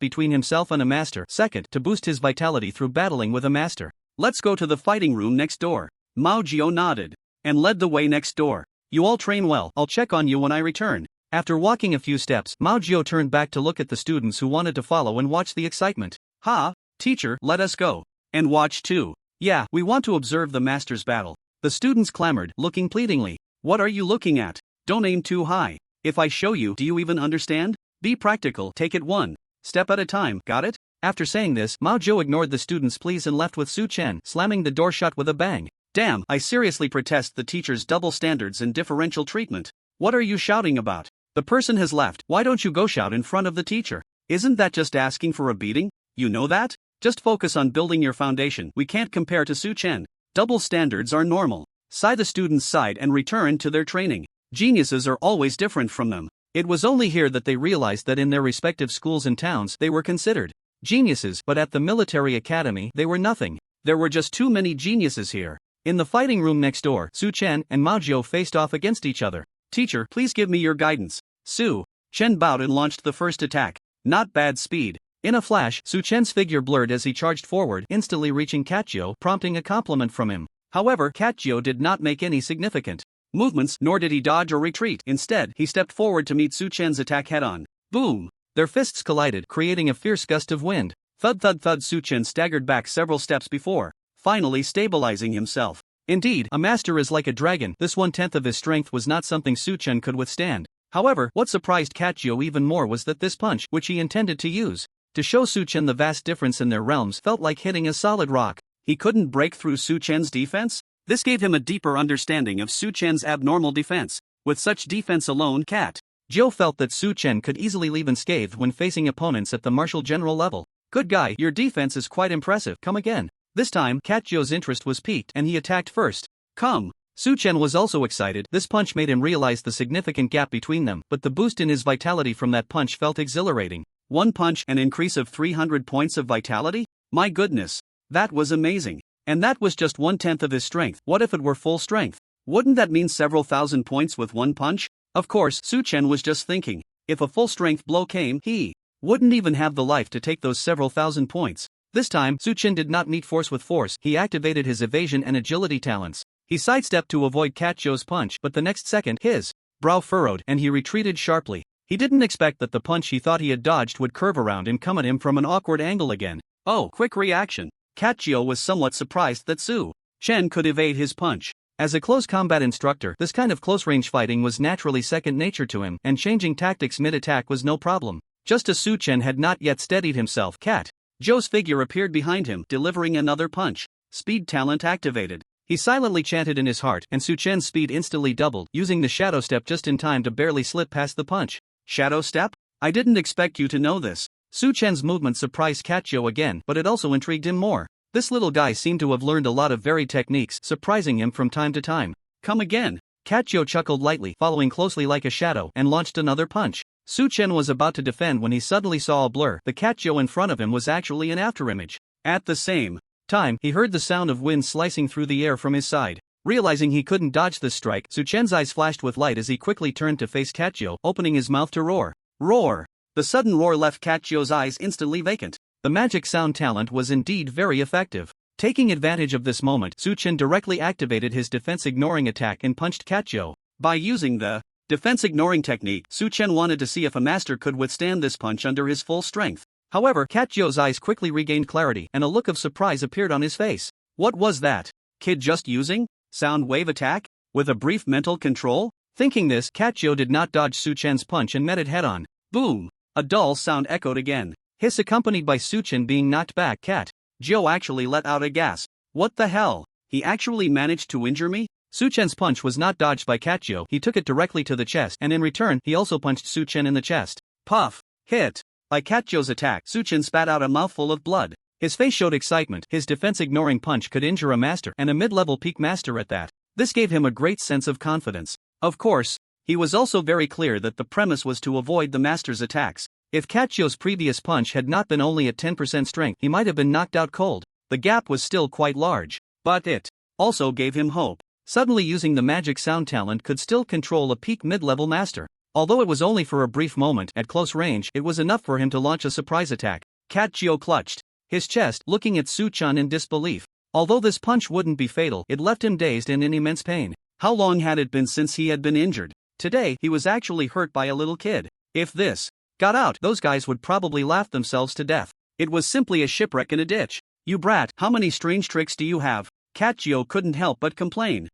between himself and a master. Second, to boost his vitality through battling with a master. Let's go to the fighting room next door. Maojio nodded and led the way next door. You all train well, I'll check on you when I return. After walking a few steps, Maojio turned back to look at the students who wanted to follow and watch the excitement. Ha, teacher, let us go. And watch too. Yeah, we want to observe the master's battle. The students clamored, looking pleadingly. What are you looking at? Don't aim too high. If I show you, do you even understand? Be practical, take it one step at a time, got it? After saying this, Maojio ignored the students' pleas and left with Su Chen, slamming the door shut with a bang. Damn, I seriously protest the teacher's double standards and differential treatment. What are you shouting about? The person has left, why don't you go shout in front of the teacher? Isn't that just asking for a beating? You know that? Just focus on building your foundation. We can't compare to Su Chen. Double standards are normal. Sigh the students sighed and returned to their training. Geniuses are always different from them. It was only here that they realized that in their respective schools and towns they were considered geniuses, but at the military academy they were nothing. There were just too many geniuses here. In the fighting room next door, Su Chen and Maojio faced off against each other. Teacher, please give me your guidance. Su Chen bowed and launched the first attack. Not bad speed. In a flash, Su Chen's figure blurred as he charged forward, instantly reaching Katjo, prompting a compliment from him. However, Katjo did not make any significant movements, nor did he dodge or retreat. Instead, he stepped forward to meet Su Chen's attack head-on. Boom! Their fists collided, creating a fierce gust of wind. Thud thud thud. Su Chen staggered back several steps before finally stabilizing himself. Indeed, a master is like a dragon. This 1/10 of his strength was not something Su Chen could withstand. However, what surprised Katjo even more was that this punch, which he intended to use to show Su Chen the vast difference in their realms, felt like hitting a solid rock. He couldn't break through Su Chen's defense? This gave him a deeper understanding of Su Chen's abnormal defense. With such defense alone, Katjo felt that Su Chen could easily leave unscathed when facing opponents at the martial general level. Good guy, your defense is quite impressive, come again. This time, Katjo's interest was piqued and he attacked first. Come, Su Chen was also excited. This punch made him realize the significant gap between them, but the boost in his vitality from that punch felt exhilarating. One punch, an increase of 300 points of vitality? My goodness. That was amazing. And that was just 1/10 of his strength. What if it were full strength? Wouldn't that mean several thousand points with one punch? Of course, Su Chen was just thinking. If a full strength blow came, he wouldn't even have the life to take those several thousand points. This time, Su Chen did not meet force with force. He activated his evasion and agility talents. He sidestepped to avoid Cat Joe's punch, but the next second, his brow furrowed and he retreated sharply. He didn't expect that the punch he thought he had dodged would curve around and come at him from an awkward angle again. Oh, quick reaction. Cat Joe was somewhat surprised that Su Chen could evade his punch. As a close combat instructor, this kind of close-range fighting was naturally second nature to him, and changing tactics mid-attack was no problem. Just as Su Chen had not yet steadied himself, Cat Joe's figure appeared behind him, delivering another punch. Speed talent activated. He silently chanted in his heart, and Su Chen's speed instantly doubled, using the shadow step just in time to barely slip past the punch. Shadow step? I didn't expect you to know this. Su Chen's movement surprised Cat Joe again, but it also intrigued him more. This little guy seemed to have learned a lot of varied techniques, surprising him from time to time. Come again. Cat Joe chuckled lightly, following closely like a shadow, and launched another punch. Su Chen was about to defend when he suddenly saw a blur. The Cat Joe in front of him was actually an afterimage. At the same time, he heard the sound of wind slicing through the air from his side. Realizing he couldn't dodge this strike, Su Chen's eyes flashed with light as he quickly turned to face Cat Joe, opening his mouth to roar. Roar! The sudden roar left Cat Joe's eyes instantly vacant. The magic sound talent was indeed very effective. Taking advantage of this moment, Su Chen directly activated his defense-ignoring attack and punched Cat Joe. By using the defense-ignoring technique, Su Chen wanted to see if a master could withstand this punch under his full strength. However, Cat Joe's eyes quickly regained clarity, and a look of surprise appeared on his face. What was that? Kid just using sound wave attack? With a brief mental control? Thinking this, Cat Joe did not dodge Su Chen's punch and met it head-on. Boom! A dull sound echoed again. Hiss accompanied by Su Chen being knocked back. Cat Joe actually let out a gasp. What the hell? He actually managed to injure me? Su Chen's punch was not dodged by Cat Joe. He took it directly to the chest, and in return, he also punched Su Chen in the chest. Puff! Hit! By Cat Joe's attack, Su Chen spat out a mouthful of blood. His face showed excitement. His defense-ignoring punch could injure a master, and a mid-level peak master at that. This gave him a great sense of confidence. Of course, he was also very clear that the premise was to avoid the master's attacks. If Cat Joe's previous punch had not been only at 10% strength, he might have been knocked out cold. The gap was still quite large. But it also gave him hope. Suddenly using the magic sound talent could still control a peak mid-level master. Although it was only for a brief moment, at close range, it was enough for him to launch a surprise attack. Cat Joe clutched his chest, looking at Su Chen in disbelief. Although this punch wouldn't be fatal, it left him dazed and in immense pain. How long had it been since he had been injured? Today, he was actually hurt by a little kid. If this got out, those guys would probably laugh themselves to death. It was simply a shipwreck in a ditch. You brat, how many strange tricks do you have? Cat Joe couldn't help but complain.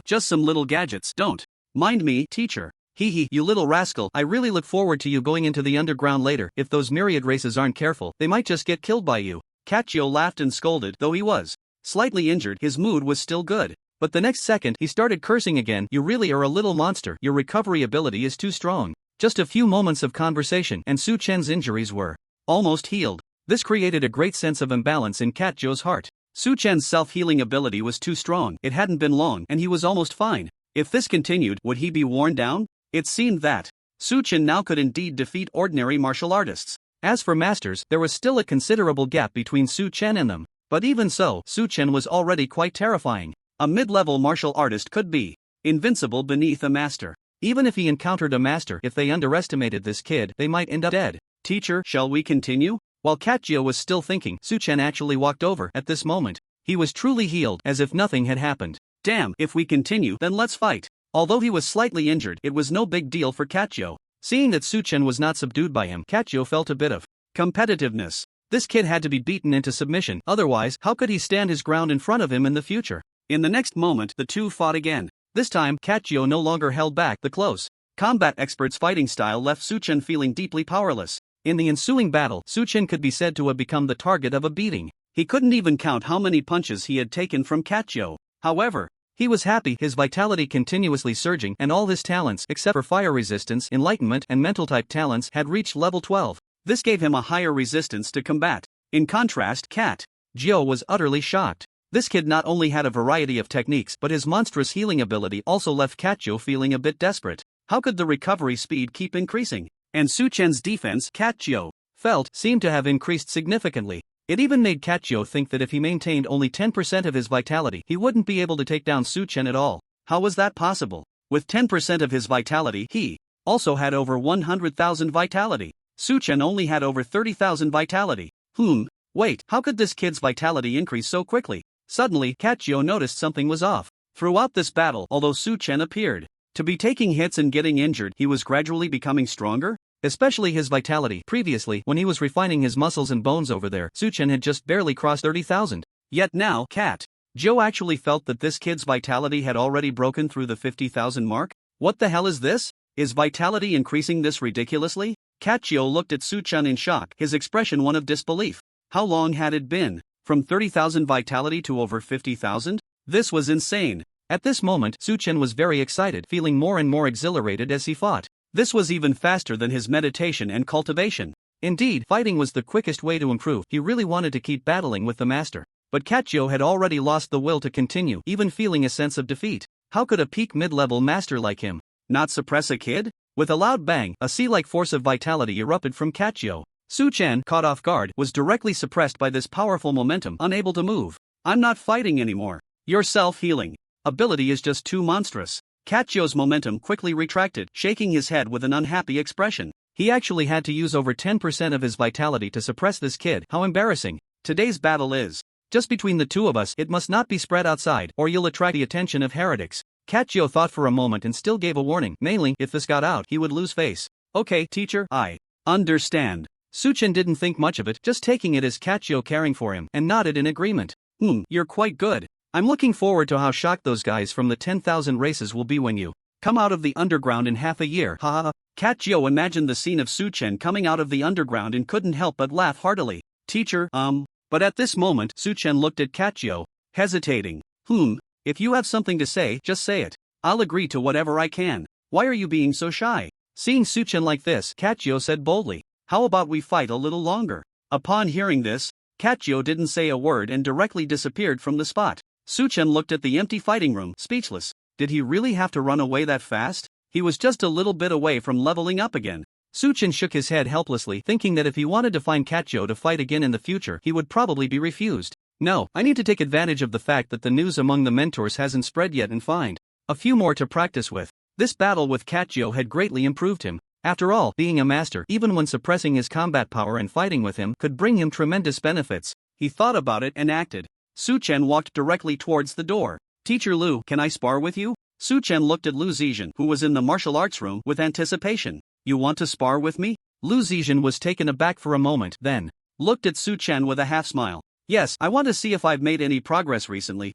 Just some little gadgets. Don't mind me, teacher. Hee, you little rascal. I really look forward to you going into the underground later. If those myriad races aren't careful, they might just get killed by you. Cat Joe laughed and scolded. Though he was slightly injured, his mood was still good. But the next second, he started cursing again. You really are a little monster. Your recovery ability is too strong. Just a few moments of conversation, and Su Chen's injuries were almost healed. This created a great sense of imbalance in Cat Joe's heart. Su Chen's self-healing ability was too strong. It hadn't been long, and he was almost fine. If this continued, would he be worn down? It seemed that Su Chen now could indeed defeat ordinary martial artists. As for masters, there was still a considerable gap between Su Chen and them. But even so, Su Chen was already quite terrifying. A mid-level martial artist could be invincible beneath a master. Even if he encountered a master, if they underestimated this kid, they might end up dead. Teacher, shall we continue? While Cat Joe was still thinking, Su Chen actually walked over. At this moment, he was truly healed, as if nothing had happened. Damn, if we continue, then let's fight. Although he was slightly injured, it was no big deal for Cat Joe. Seeing that Su Chen was not subdued by him, Cat Joe felt a bit of competitiveness. This kid had to be beaten into submission, otherwise, how could he stand his ground in front of him in the future? In the next moment, the two fought again. This time, Cat Joe no longer held back. The close combat expert's fighting style left Su Chen feeling deeply powerless. In the ensuing battle, Su Chen could be said to have become the target of a beating. He couldn't even count how many punches he had taken from Cat Joe. However, he was happy, his vitality continuously surging, and all his talents, except for fire resistance, enlightenment, and mental type talents, had reached level 12. This gave him a higher resistance to combat. In contrast, Cat Joe was utterly shocked. This kid not only had a variety of techniques but his monstrous healing ability also left Katjo feeling a bit desperate. How could the recovery speed keep increasing? And Suchen's defense, Katjo felt, seemed to have increased significantly. It even made Katjo think that if he maintained only 10% of his vitality, he wouldn't be able to take down Suchen at all. How was that possible? With 10% of his vitality, he also had over 100,000 vitality. Suchen only had over 30,000 vitality. Wait, how could this kid's vitality increase so quickly? Suddenly, Katjo noticed something was off. Throughout this battle, although Suchen appeared to be taking hits and getting injured, he was gradually becoming stronger. Especially his vitality. Previously, when he was refining his muscles and bones over there, Suchen had just barely crossed 30,000. Yet now, Joe actually felt that this kid's vitality had already broken through the 50,000 mark. What the hell is this? Is vitality increasing this ridiculously? Katjo looked at Suchen in shock, his expression one of disbelief. How long had it been? From 30,000 vitality to over 50,000? This was insane. At this moment, Suchen was very excited, feeling more and more exhilarated as he fought. This was even faster than his meditation and cultivation. Indeed, fighting was the quickest way to improve. He really wanted to keep battling with the master. But Katjo had already lost the will to continue, even feeling a sense of defeat. How could a peak mid-level master like him not suppress a kid? With a loud bang, a sea-like force of vitality erupted from Katjo. Suchen, caught off guard, was directly suppressed by this powerful momentum, unable to move. I'm not fighting anymore. Your self-healing ability is just too monstrous. Katjo's momentum quickly retracted, shaking his head with an unhappy expression. He actually had to use over 10% of his vitality to suppress this kid. How embarrassing. Today's battle is just between the two of us. It must not be spread outside, or you'll attract the attention of heretics. Katjo thought for a moment and still gave a warning. Mainly, if this got out, he would lose face. Okay, teacher, I understand. Suchen didn't think much of it, just taking it as Katjo caring for him, and nodded in agreement. You're quite good. I'm looking forward to how shocked those guys from the 10,000 races will be when you come out of the underground in half a year. Haha. Katjo imagined the scene of Suchen coming out of the underground and couldn't help but laugh heartily. Teacher, But at this moment, Suchen looked at Katjo, hesitating. If you have something to say, just say it. I'll agree to whatever I can. Why are you being so shy? Seeing Suchen like this, Katjo said boldly. How about we fight a little longer? Upon hearing this, Katjo didn't say a word and directly disappeared from the spot. Suchen looked at the empty fighting room, speechless. Did he really have to run away that fast? He was just a little bit away from leveling up again. Suchen shook his head helplessly, thinking that if he wanted to find Katjo to fight again in the future, he would probably be refused. No, I need to take advantage of the fact that the news among the mentors hasn't spread yet and find a few more to practice with. This battle with Katjo had greatly improved him. After all, being a master, even when suppressing his combat power and fighting with him, could bring him tremendous benefits. He thought about it and acted. Suchen walked directly towards the door. Teacher Lu, can I spar with you? Suchen looked at Lu Zizhen, who was in the martial arts room, with anticipation. You want to spar with me? Lu Zizhen was taken aback for a moment, then looked at Suchen with a half smile. Yes, I want to see if I've made any progress recently.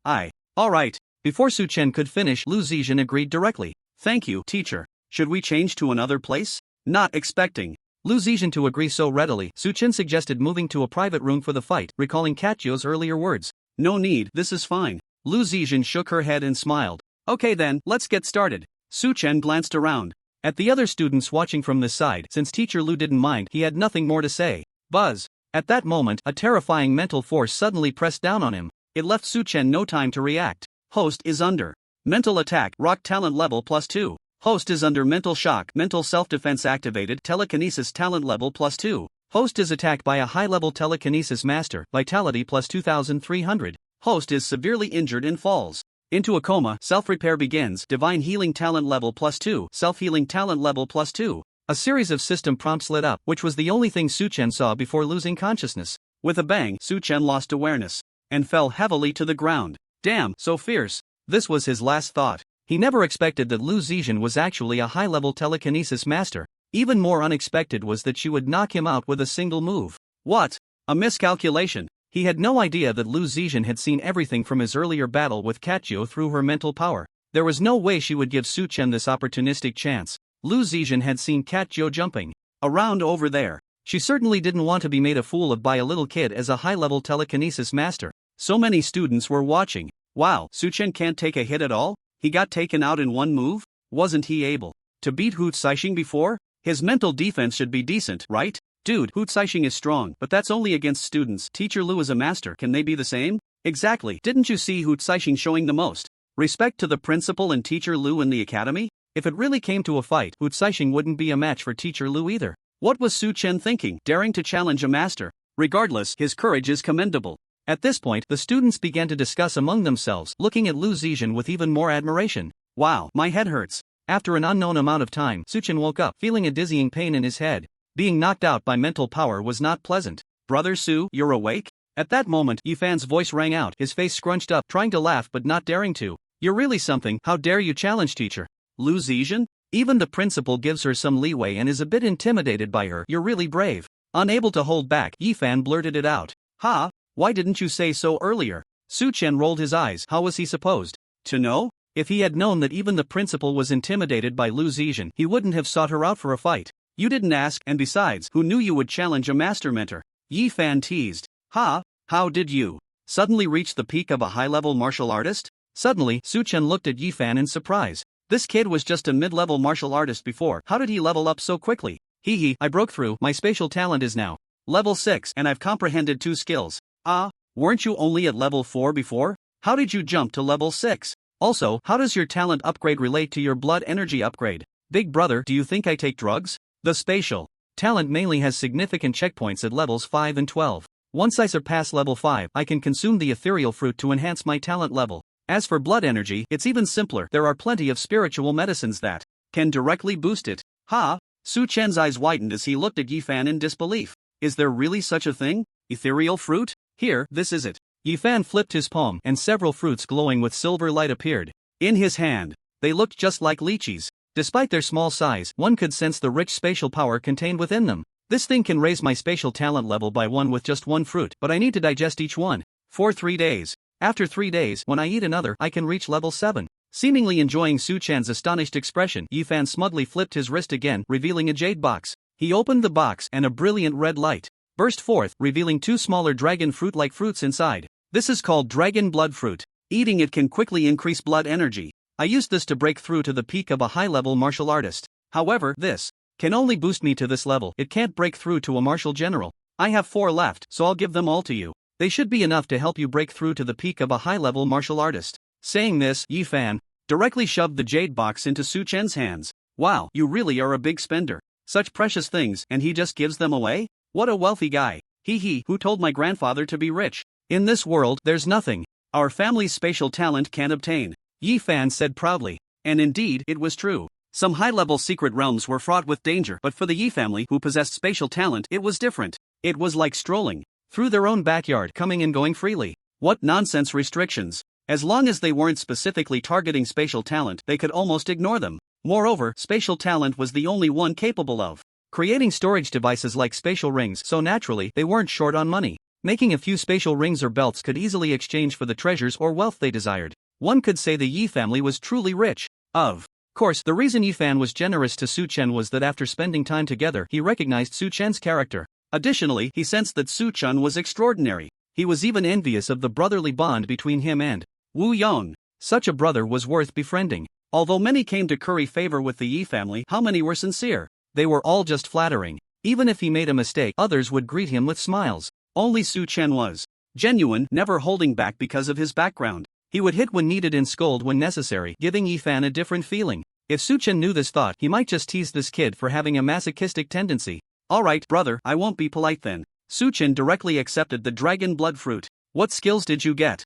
Alright. Before Suchen could finish, Lu Zizhen agreed directly. Thank you, teacher. Should we change to another place? Not expecting Lu Zizhen to agree so readily, Suchen suggested moving to a private room for the fight, recalling Katjo's earlier words. No need, this is fine. Lu Zizhen shook her head and smiled. Okay then, let's get started. Suchen glanced around at the other students watching from this side. Since teacher Lu didn't mind, he had nothing more to say. Buzz. At that moment, a terrifying mental force suddenly pressed down on him. It left Suchen no time to react. Host is under mental attack, rock talent level +2. Host is under mental shock, mental self-defense activated, telekinesis talent level +2. Host is attacked by a high-level telekinesis master, vitality +2,300. Host is severely injured and falls into a coma. Self-repair begins, divine healing talent level +2, self-healing talent level +2. A series of system prompts lit up, which was the only thing Suchen saw before losing consciousness. With a bang, Suchen lost awareness and fell heavily to the ground. Damn, so fierce. This was his last thought. He never expected that Lu Zizhen was actually a high-level telekinesis master. Even more unexpected was that she would knock him out with a single move. What? A miscalculation. He had no idea that Lu Zizhen had seen everything from his earlier battle with Katjo through her mental power. There was no way she would give Suchen this opportunistic chance. Lu Zizhen had seen Katjo jumping around over there. She certainly didn't want to be made a fool of by a little kid as a high-level telekinesis master. So many students were watching. Wow, Suchen can't take a hit at all? He got taken out in one move? Wasn't he able to beat Hu Caixing before? His mental defense should be decent, right? Dude, Hu Caixing is strong, but that's only against students. Teacher Lu is a master, can they be the same? Exactly. Didn't you see Hu Caixing showing the most respect to the principal and teacher Lu in the academy? If it really came to a fight, Hu Caixing wouldn't be a match for teacher Lu either. What was Su Chen thinking, daring to challenge a master? Regardless, his courage is commendable. At this point, the students began to discuss among themselves, looking at Lu Zizhen with even more admiration. Wow, my head hurts. After an unknown amount of time, Su Chen woke up, feeling a dizzying pain in his head. Being knocked out by mental power was not pleasant. Brother Su, you're awake? At that moment, Yifan's voice rang out, his face scrunched up, trying to laugh but not daring to. You're really something, how dare you challenge teacher? Lu Zizhen? Even the principal gives her some leeway and is a bit intimidated by her. You're really brave. Unable to hold back, Yifan blurted it out. Ha? Why didn't you say so earlier? Su Chen rolled his eyes. How was he supposed to know? If he had known that even the principal was intimidated by Lu Zizhen, he wouldn't have sought her out for a fight. You didn't ask, and besides, who knew you would challenge a master mentor? Yifan teased. Ha? How did you suddenly reach the peak of a high-level martial artist? Suddenly, Su Chen looked at Yifan in surprise. This kid was just a mid-level martial artist before. How did he level up so quickly? Hee, I broke through. My spatial talent is now level 6 and I've comprehended 2 skills. Ah, weren't you only at level 4 before? How did you jump to level 6? Also, how does your talent upgrade relate to your blood energy upgrade? Big brother, do you think I take drugs? The spatial talent mainly has significant checkpoints at levels 5 and 12. Once I surpass level 5, I can consume the ethereal fruit to enhance my talent level. As for blood energy, it's even simpler. There are plenty of spiritual medicines that can directly boost it. Ha! Su Chen's eyes widened as he looked at Yifan in disbelief. Is there really such a thing? Ethereal fruit? Here, this is it. Yifan flipped his palm and several fruits glowing with silver light appeared in his hand. They looked just like lychees. Despite their small size, one could sense the rich spatial power contained within them. This thing can raise my spatial talent level by 1 with just 1 fruit, but I need to digest each one for 3 days. After 3 days, when I eat another, I can reach level 7. Seemingly enjoying Su Chen's astonished expression, Yifan smugly flipped his wrist again, revealing a jade box. He opened the box and a brilliant red light burst forth, revealing 2 smaller dragon fruit-like fruits inside. This is called dragon blood fruit. Eating it can quickly increase blood energy. I used this to break through to the peak of a high-level martial artist. However, this can only boost me to this level. It can't break through to a martial general. I have 4 left, so I'll give them all to you. They should be enough to help you break through to the peak of a high-level martial artist. Saying this, Yifan directly shoved the jade box into Su Chen's hands. Wow, you really are a big spender. Such precious things, and he just gives them away? What a wealthy guy. Who told my grandfather to be rich? In this world, there's nothing our family's spatial talent can obtain, Yifan said proudly. And indeed, it was true. Some high-level secret realms were fraught with danger, but for the Yi family who possessed spatial talent, it was different. It was like strolling through their own backyard, coming and going freely. What nonsense restrictions. As long as they weren't specifically targeting spatial talent, they could almost ignore them. Moreover, spatial talent was the only one capable of creating storage devices like spatial rings, so naturally, they weren't short on money. Making a few spatial rings or belts could easily exchange for the treasures or wealth they desired. One could say the Yi family was truly rich. Of course, the reason Yifan was generous to Su Chen was that after spending time together, he recognized Su Chen's character. Additionally, he sensed that Su Chen was extraordinary. He was even envious of the brotherly bond between him and Wu Yong. Such a brother was worth befriending. Although many came to curry favor with the Yi family, how many were sincere? They were all just flattering. Even if he made a mistake, others would greet him with smiles. Only Su Chen was genuine, never holding back because of his background. He would hit when needed and scold when necessary, giving Yifan a different feeling. If Su Chen knew this thought, he might just tease this kid for having a masochistic tendency. Alright, brother, I won't be polite then. Su Chen directly accepted the dragon blood fruit. What skills did you get?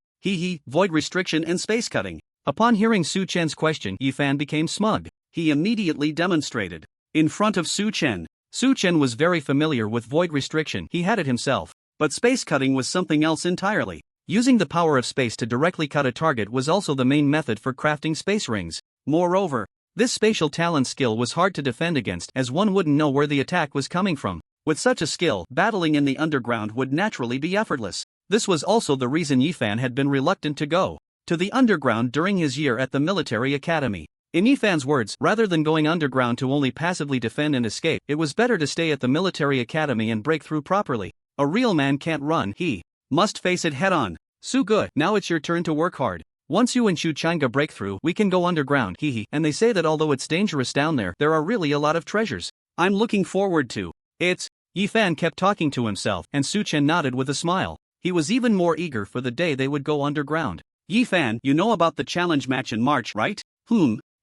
Void restriction and space cutting. Upon hearing Su Chen's question, Yifan became smug. He immediately demonstrated in front of Su Chen. Su Chen was very familiar with void restriction, he had it himself. But space cutting was something else entirely. Using the power of space to directly cut a target was also the main method for crafting space rings. Moreover, this spatial talent skill was hard to defend against, as one wouldn't know where the attack was coming from. With such a skill, battling in the underground would naturally be effortless. This was also the reason Yifan had been reluctant to go to the underground during his year at the military academy. In Yifan's words, rather than going underground to only passively defend and escape, it was better to stay at the military academy and break through properly. A real man can't run, he must face it head-on. Good, now it's your turn to work hard. Once you and Shu Changa break through, we can go underground, and they say that although it's dangerous down there, there are really a lot of treasures. I'm looking forward to it. Yifan kept talking to himself, and Su Chen nodded with a smile. He was even more eager for the day they would go underground. Yi-fan, you know about the challenge match in March, right?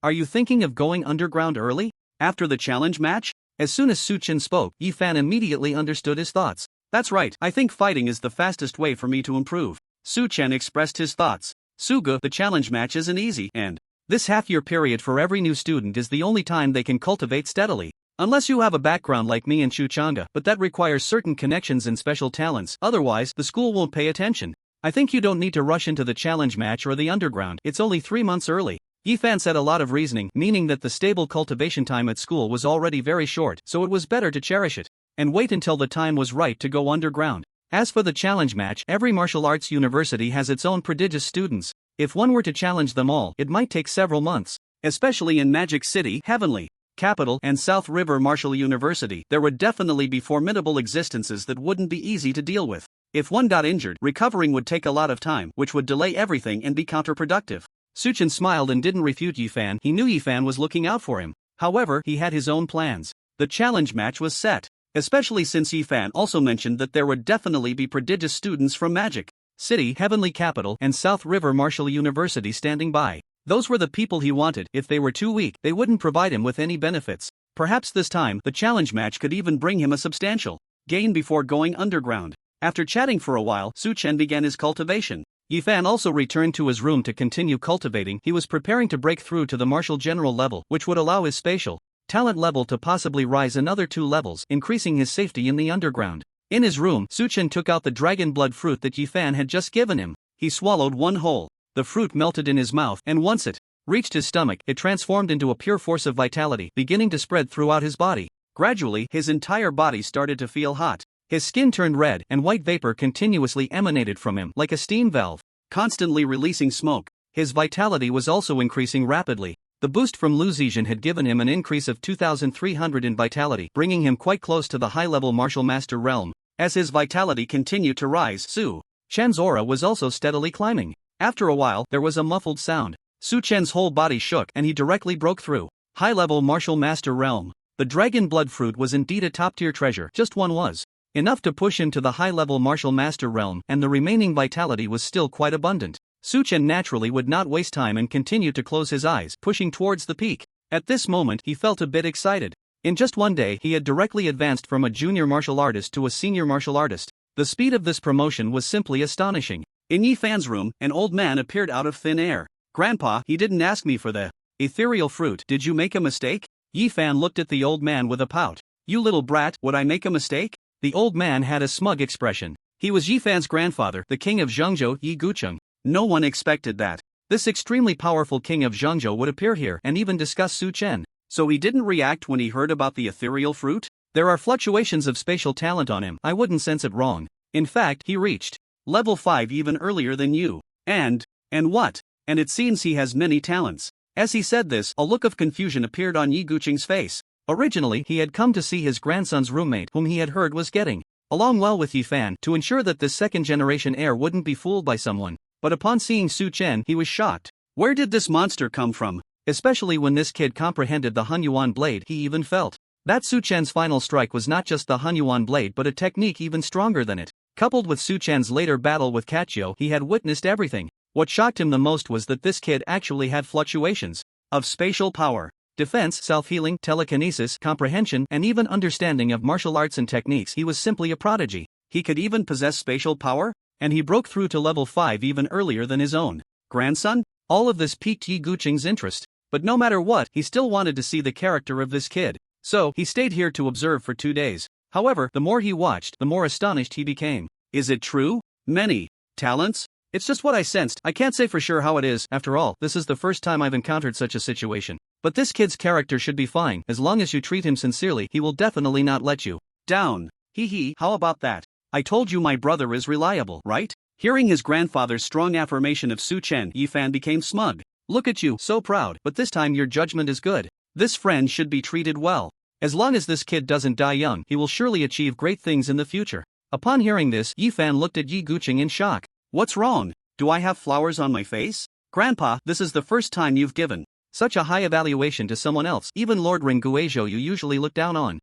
Are you thinking of going underground early? After the challenge match? As soon as Su-chan spoke, Yi-fan immediately understood his thoughts. That's right, I think fighting is the fastest way for me to improve. Su-chan expressed his thoughts. Suga, the challenge match isn't easy, and this half-year period for every new student is the only time they can cultivate steadily. Unless you have a background like me and Chuchanga, but that requires certain connections and special talents, otherwise the school won't pay attention. I think you don't need to rush into the challenge match or the underground, it's only 3 months early. Yi-fan said a lot of reasoning, meaning that the stable cultivation time at school was already very short, so it was better to cherish it and wait until the time was right to go underground. As for the challenge match, every martial arts university has its own prodigious students. If one were to challenge them all, it might take several months. Especially in Magic City, Heavenly, Capital, and South River Martial University, there would definitely be formidable existences that wouldn't be easy to deal with. If one got injured, recovering would take a lot of time, which would delay everything and be counterproductive. Su-chan smiled and didn't refute Yi-fan. He knew Yi-fan was looking out for him. However, he had his own plans. The challenge match was set, especially since Yi-fan also mentioned that there would definitely be prodigious students from Magic City, Heavenly Capital, and South River Martial University standing by. Those were the people he wanted. If they were too weak, they wouldn't provide him with any benefits. Perhaps this time, the challenge match could even bring him a substantial gain before going underground. After chatting for a while, Su-chan began his cultivation. Yi-fan also returned to his room to continue cultivating. He was preparing to break through to the martial general level, which would allow his spatial talent level to possibly rise another 2 levels, increasing his safety in the underground. In his room, Su-chan took out the dragon blood fruit that Yi-fan had just given him. He swallowed one whole. The fruit melted in his mouth, and once it reached his stomach, it transformed into a pure force of vitality, beginning to spread throughout his body. Gradually, his entire body started to feel hot. His skin turned red, and white vapor continuously emanated from him, like a steam valve, constantly releasing smoke. His vitality was also increasing rapidly. The boost from Lu Zizhan had given him an increase of 2,300 in vitality, bringing him quite close to the high-level martial master realm. As his vitality continued to rise, Su-chan's aura was also steadily climbing. After a while, there was a muffled sound. Su-chan's whole body shook, and he directly broke through high-level martial master realm. The dragon blood fruit was indeed a top-tier treasure. Just one was enough to push him to the high-level martial master realm, and the remaining vitality was still quite abundant. Su-chan naturally would not waste time and continued to close his eyes, pushing towards the peak. At this moment, he felt a bit excited. In just one day, he had directly advanced from a junior martial artist to a senior martial artist. The speed of this promotion was simply astonishing. In Yi-fan's room, an old man appeared out of thin air. "Grandpa, he didn't ask me for the ethereal fruit. Did you make a mistake?" Yi-fan looked at the old man with a pout. "You little brat, would I make a mistake?" The old man had a smug expression. He was Yi-fan's grandfather, the king of Zhengzhou, Yi Gucheng. No one expected that this extremely powerful king of Zhengzhou would appear here and even discuss Su-chan. So he didn't react when he heard about the ethereal fruit? There are fluctuations of spatial talent on him. I wouldn't sense it wrong. In fact, he reached level 5 even earlier than you. And what? And it seems he has many talents. As he said this, a look of confusion appeared on Yi Gucheng's face. Originally, he had come to see his grandson's roommate, whom he had heard was getting along well with Yi-fan, to ensure that this second-generation heir wouldn't be fooled by someone. But upon seeing Su-chan, he was shocked. Where did this monster come from? Especially when this kid comprehended the Hunyuan blade. He even felt that Su-chan's final strike was not just the Hunyuan blade but a technique even stronger than it. Coupled with Su-chan's later battle with Kachio, he had witnessed everything. What shocked him the most was that this kid actually had fluctuations of spatial power, defense, self-healing, telekinesis, comprehension, and even understanding of martial arts and techniques. He was simply a prodigy. He could even possess spatial power? And he broke through to level 5 even earlier than his own grandson? All of this piqued Yi Gucheng's interest. But no matter what, he still wanted to see the character of this kid. So, he stayed here to observe for 2 days. However, the more he watched, the more astonished he became. Is it true? Many talents? It's just what I sensed. I can't say for sure how it is. After all, this is the first time I've encountered such a situation. But this kid's character should be fine. As long as you treat him sincerely, he will definitely not let you down. Hee, how about that? I told you my brother is reliable, right? Hearing his grandfather's strong affirmation of Su-chan, Yi-fan became smug. Look at you, so proud, but this time your judgment is good. This friend should be treated well. As long as this kid doesn't die young, he will surely achieve great things in the future. Upon hearing this, Yi-fan looked at Yi Gucheng in shock. What's wrong? Do I have flowers on my face? Grandpa, this is the first time you've given such a high evaluation to someone else. Even Lord Ren Guizhou you usually look down on.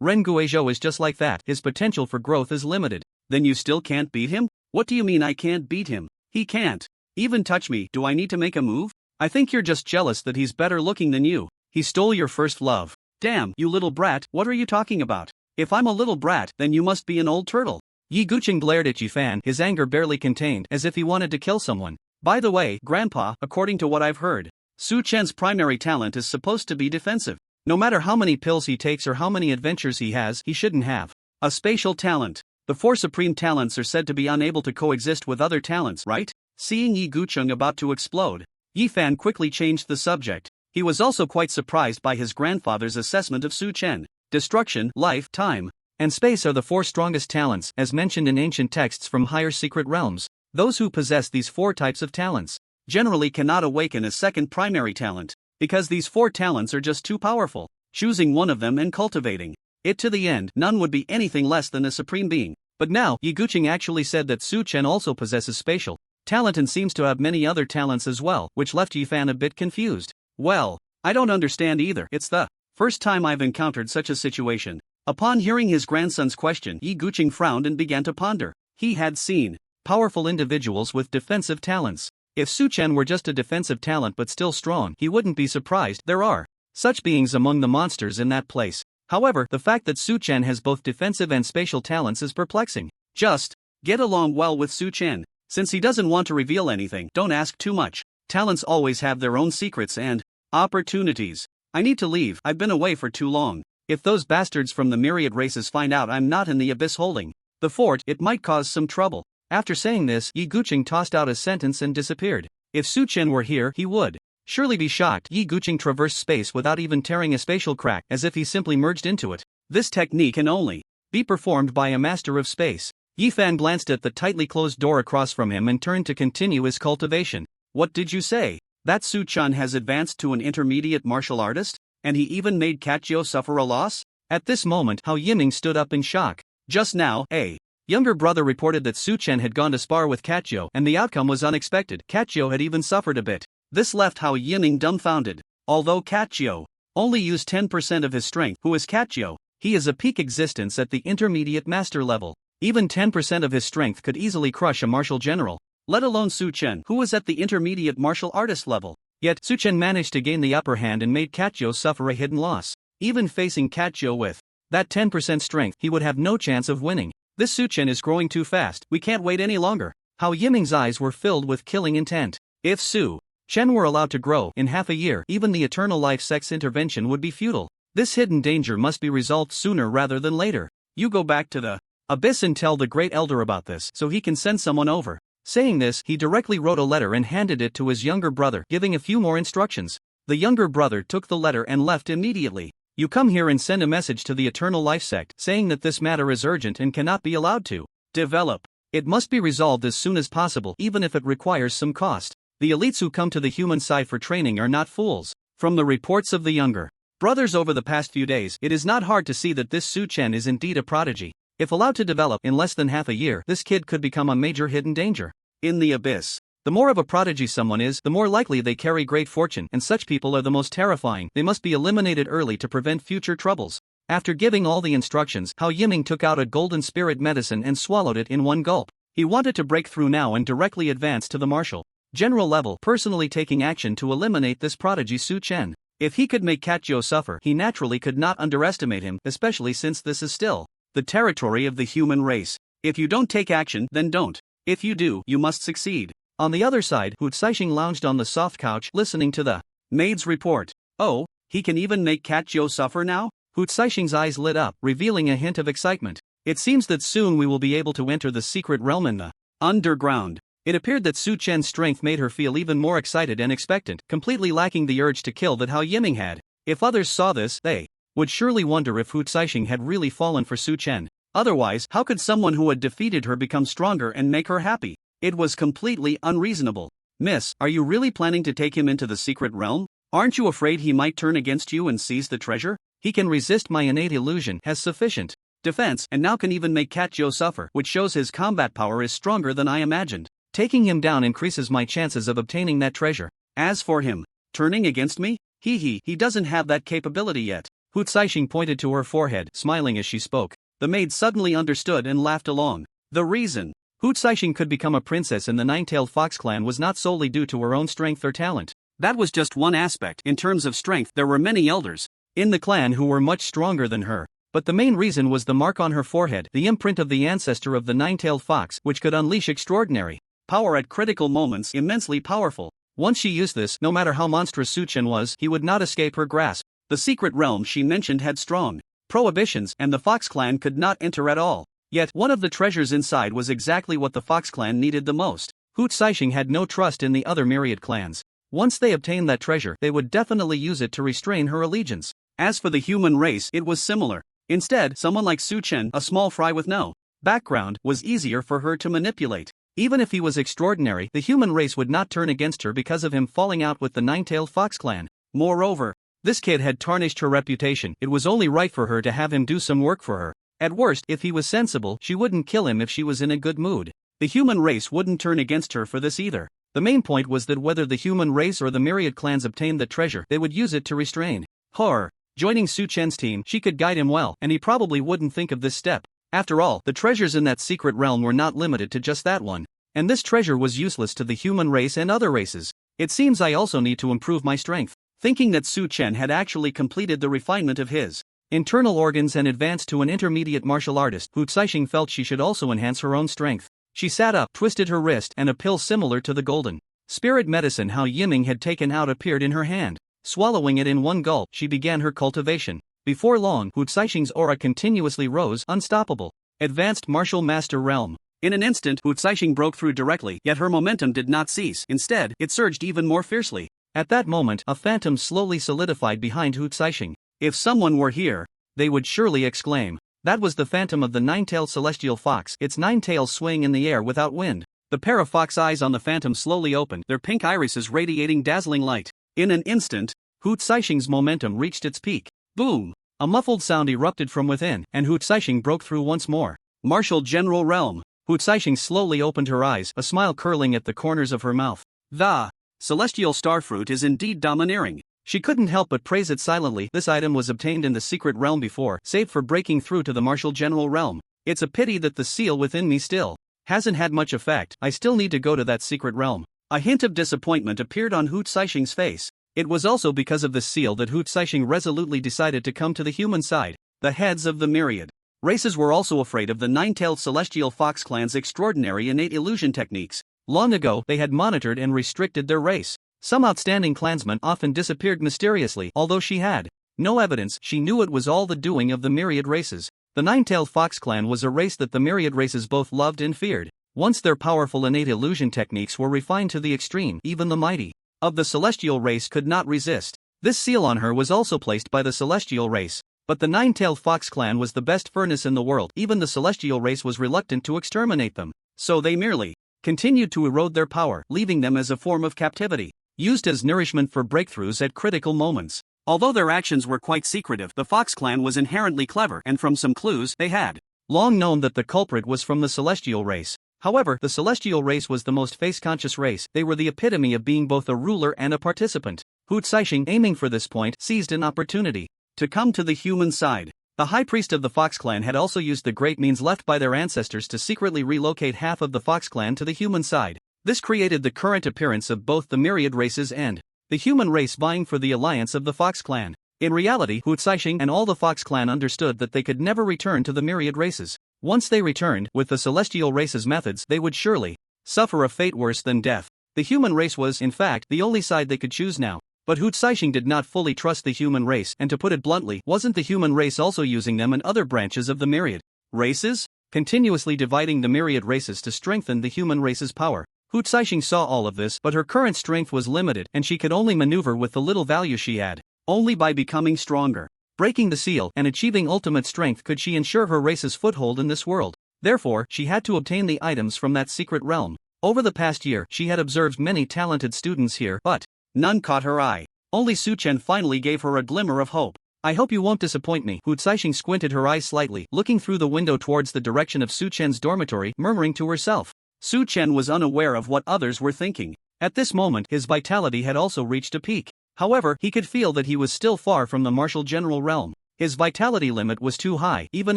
Ren Guizhou is just like that. His potential for growth is limited. Then you still can't beat him? What do you mean I can't beat him? He can't even touch me. Do I need to make a move? I think you're just jealous that he's better looking than you. He stole your first love. Damn, you little brat, what are you talking about? If I'm a little brat, then you must be an old turtle. Yi Guqing glared at Yifan, his anger barely contained, as if he wanted to kill someone. By the way, Grandpa, according to what I've heard, Su Chen's primary talent is supposed to be defensive. No matter how many pills he takes or how many adventures he has, he shouldn't have a spatial talent. The 4 supreme talents are said to be unable to coexist with other talents, right? Seeing Yi Guqing about to explode, Yifan quickly changed the subject. He was also quite surprised by his grandfather's assessment of Su Chen. Destruction, life, time, and space are the 4 strongest talents, as mentioned in ancient texts from higher secret realms. Those who possess these 4 types of talents generally cannot awaken a second primary talent, because these 4 talents are just too powerful. Choosing one of them and cultivating it to the end, none would be anything less than a supreme being. But now, Yi Guqing actually said that Su Chen also possesses spatial talent and seems to have many other talents as well, which left Yifan a bit confused. Well, I don't understand either. It's the first time I've encountered such a situation. Upon hearing his grandson's question, Yi Guqing frowned and began to ponder. He had seen powerful individuals with defensive talents. If Su Chen were just a defensive talent but still strong, he wouldn't be surprised. There are such beings among the monsters in that place. However, the fact that Su Chen has both defensive and spatial talents is perplexing. Just get along well with Su Chen. Since he doesn't want to reveal anything, don't ask too much. Talents always have their own secrets and opportunities. I need to leave. I've been away for too long. If those bastards from the myriad races find out I'm not in the abyss holding the fort, it might cause some trouble. After saying this, Yi Guqing tossed out a sentence and disappeared. If Su Chen were here, he would surely be shocked. Yi Guqing traversed space without even tearing a spatial crack, as if he simply merged into it. This technique can only be performed by a master of space. Yifan glanced at the tightly closed door across from him and turned to continue his cultivation. What did you say? That Su Chen has advanced to an intermediate martial artist? And he even made Kachio suffer a loss? At this moment, Hao Yiming stood up in shock. Just now, a younger brother reported that Su Chen had gone to spar with Kachio, and the outcome was unexpected. Kachio had even suffered a bit. This left Hao Yiming dumbfounded. Although Kachio only used 10% of his strength, who is Kachio? He is a peak existence at the intermediate master level. Even 10% of his strength could easily crush a martial general, let alone Su Chen, who was at the intermediate martial artist level. Yet, Su Chen managed to gain the upper hand and made Kachio suffer a hidden loss. Even facing Kachio with that 10% strength, he would have no chance of winning. This Su Chen is growing too fast. We can't wait any longer. Hao Yiming's eyes were filled with killing intent. If Su Chen were allowed to grow in half a year, even the eternal life sex intervention would be futile. This hidden danger must be resolved sooner rather than later. You go back to the abyss and tell the great elder about this, so he can send someone over. Saying this, he directly wrote a letter and handed it to his younger brother, giving a few more instructions. The younger brother took the letter and left immediately. You come here and send a message to the Eternal Life Sect, saying that this matter is urgent and cannot be allowed to develop. It must be resolved as soon as possible, even if it requires some cost. The elites who come to the human side for training are not fools. From the reports of the younger brothers over the past few days, it is not hard to see that this Su Chen is indeed a prodigy. If allowed to develop in less than half a year, this kid could become a major hidden danger. In the abyss, the more of a prodigy someone is, the more likely they carry great fortune, and such people are the most terrifying. They must be eliminated early to prevent future troubles. After giving all the instructions, Hao Yiming took out a golden spirit medicine and swallowed it in one gulp. He wanted to break through now and directly advance to the martial general level, personally taking action to eliminate this prodigy Su Chen. If he could make Kachio suffer, he naturally could not underestimate him, especially since this is still the territory of the human race. If you don't take action, then don't. If you do, you must succeed. On the other side, Hu Caixing lounged on the soft couch, listening to the maid's report. Oh, he can even make Kachio suffer now? Hu Caixing's eyes lit up, revealing a hint of excitement. It seems that soon we will be able to enter the secret realm in the underground. It appeared that Su Chen's strength made her feel even more excited and expectant, completely lacking the urge to kill that Hao Yiming had. If others saw this, they would surely wonder if Hu Caixing had really fallen for Su Chen. Otherwise, how could someone who had defeated her become stronger and make her happy? It was completely unreasonable. Miss, are you really planning to take him into the secret realm? Aren't you afraid he might turn against you and seize the treasure? He can resist my innate illusion, has sufficient defense, and now can even make Kachio suffer, which shows his combat power is stronger than I imagined. Taking him down increases my chances of obtaining that treasure. As for him turning against me, he doesn't have that capability yet. Hu Caixing pointed to her forehead, smiling as she spoke. The maid suddenly understood and laughed along. The reason Hu Caixing could become a princess in the Nine-Tailed Fox clan was not solely due to her own strength or talent. That was just one aspect. In terms of strength, there were many elders in the clan who were much stronger than her. But the main reason was the mark on her forehead, the imprint of the ancestor of the Nine-Tailed Fox, which could unleash extraordinary power at critical moments, immensely powerful. Once she used this, no matter how monstrous Su Chen was, he would not escape her grasp. The secret realm she mentioned had strong prohibitions, and the Fox clan could not enter at all. Yet, one of the treasures inside was exactly what the Fox clan needed the most. Hu Caixing had no trust in the other myriad clans. Once they obtained that treasure, they would definitely use it to restrain her allegiance. As for the human race, it was similar. Instead, someone like Su Chen, a small fry with no background, was easier for her to manipulate. Even if he was extraordinary, the human race would not turn against her because of him falling out with the Nine-Tailed Fox clan. Moreover, this kid had tarnished her reputation. It was only right for her to have him do some work for her. At worst, if he was sensible, she wouldn't kill him if she was in a good mood. The human race wouldn't turn against her for this either. The main point was that whether the human race or the myriad clans obtained the treasure, they would use it to restrain her. Joining Su Chen's team, she could guide him well, and he probably wouldn't think of this step. After all, the treasures in that secret realm were not limited to just that one. And this treasure was useless to the human race and other races. It seems I also need to improve my strength. Thinking that Su Chen had actually completed the refinement of his internal organs and advanced to an intermediate martial artist, Hu Caixing felt she should also enhance her own strength. She sat up, twisted her wrist, and a pill similar to the golden spirit medicine Hao Yiming had taken out appeared in her hand. Swallowing it in one gulp, she began her cultivation. Before long, Hu Caixing's aura continuously rose, unstoppable. Advanced Martial Master Realm. In an instant, Hu Caixing broke through directly, yet her momentum did not cease. Instead, it surged even more fiercely. At that moment, a phantom slowly solidified behind Hu Caixing. If someone were here, they would surely exclaim. That was the phantom of the nine-tailed celestial fox, its nine tails swaying in the air without wind. The pair of fox eyes on the phantom slowly opened, their pink irises radiating dazzling light. In an instant, Hu Caixing's momentum reached its peak. Boom! A muffled sound erupted from within, and Hu Caixing broke through once more. Martial General Realm. Hu Caixing slowly opened her eyes, a smile curling at the corners of her mouth. The celestial starfruit is indeed domineering. She couldn't help but praise it silently. This item was obtained in the secret realm before, save for breaking through to the martial general realm. It's a pity that the seal within me still hasn't had much effect. I still need to go to that secret realm. A hint of disappointment appeared on Hu Caixing's face. It was also because of this seal that Hu Caixing resolutely decided to come to the human side. The heads of the myriad races were also afraid of the nine-tailed celestial fox clan's extraordinary innate illusion techniques. Long ago, they had monitored and restricted their race. Some outstanding clansmen often disappeared mysteriously. Although she had no evidence, she knew it was all the doing of the myriad races. The nine-tailed fox clan was a race that the myriad races both loved and feared. Once their powerful innate illusion techniques were refined to the extreme, even the mighty of the celestial race could not resist. This seal on her was also placed by the celestial race. But the nine-tailed fox clan was the best furnace in the world. Even the celestial race was reluctant to exterminate them. So they merely continued to erode their power, leaving them as a form of captivity, used as nourishment for breakthroughs at critical moments. Although their actions were quite secretive, the Fox clan was inherently clever, and from some clues they had long known that the culprit was from the celestial race. However, the celestial race was the most face-conscious race. They were the epitome of being both a ruler and a participant. Hu Caixing, aiming for this point, seized an opportunity to come to the human side. The high priest of the Fox clan had also used the great means left by their ancestors to secretly relocate half of the Fox clan to the human side. This created the current appearance of both the myriad races and the human race vying for the alliance of the Fox clan. In reality, Hu Caixing and all the Fox clan understood that they could never return to the myriad races. Once they returned, with the celestial race's methods, they would surely suffer a fate worse than death. The human race was, in fact, the only side they could choose now. But Hu Caixing did not fully trust the human race, and to put it bluntly, wasn't the human race also using them and other branches of the myriad races? Continuously dividing the myriad races to strengthen the human race's power. Hu Caixing saw all of this, but her current strength was limited, and she could only maneuver with the little value she had. Only by becoming stronger, breaking the seal, and achieving ultimate strength could she ensure her race's foothold in this world. Therefore, she had to obtain the items from that secret realm. Over the past year, she had observed many talented students here, but none caught her eye. Only Su Chen finally gave her a glimmer of hope. I hope you won't disappoint me. Hu Caixing squinted her eyes slightly, looking through the window towards the direction of Su Chen's dormitory, murmuring to herself. Su Chen was unaware of what others were thinking. At this moment, his vitality had also reached a peak. However, he could feel that he was still far from the martial general realm. His vitality limit was too high, even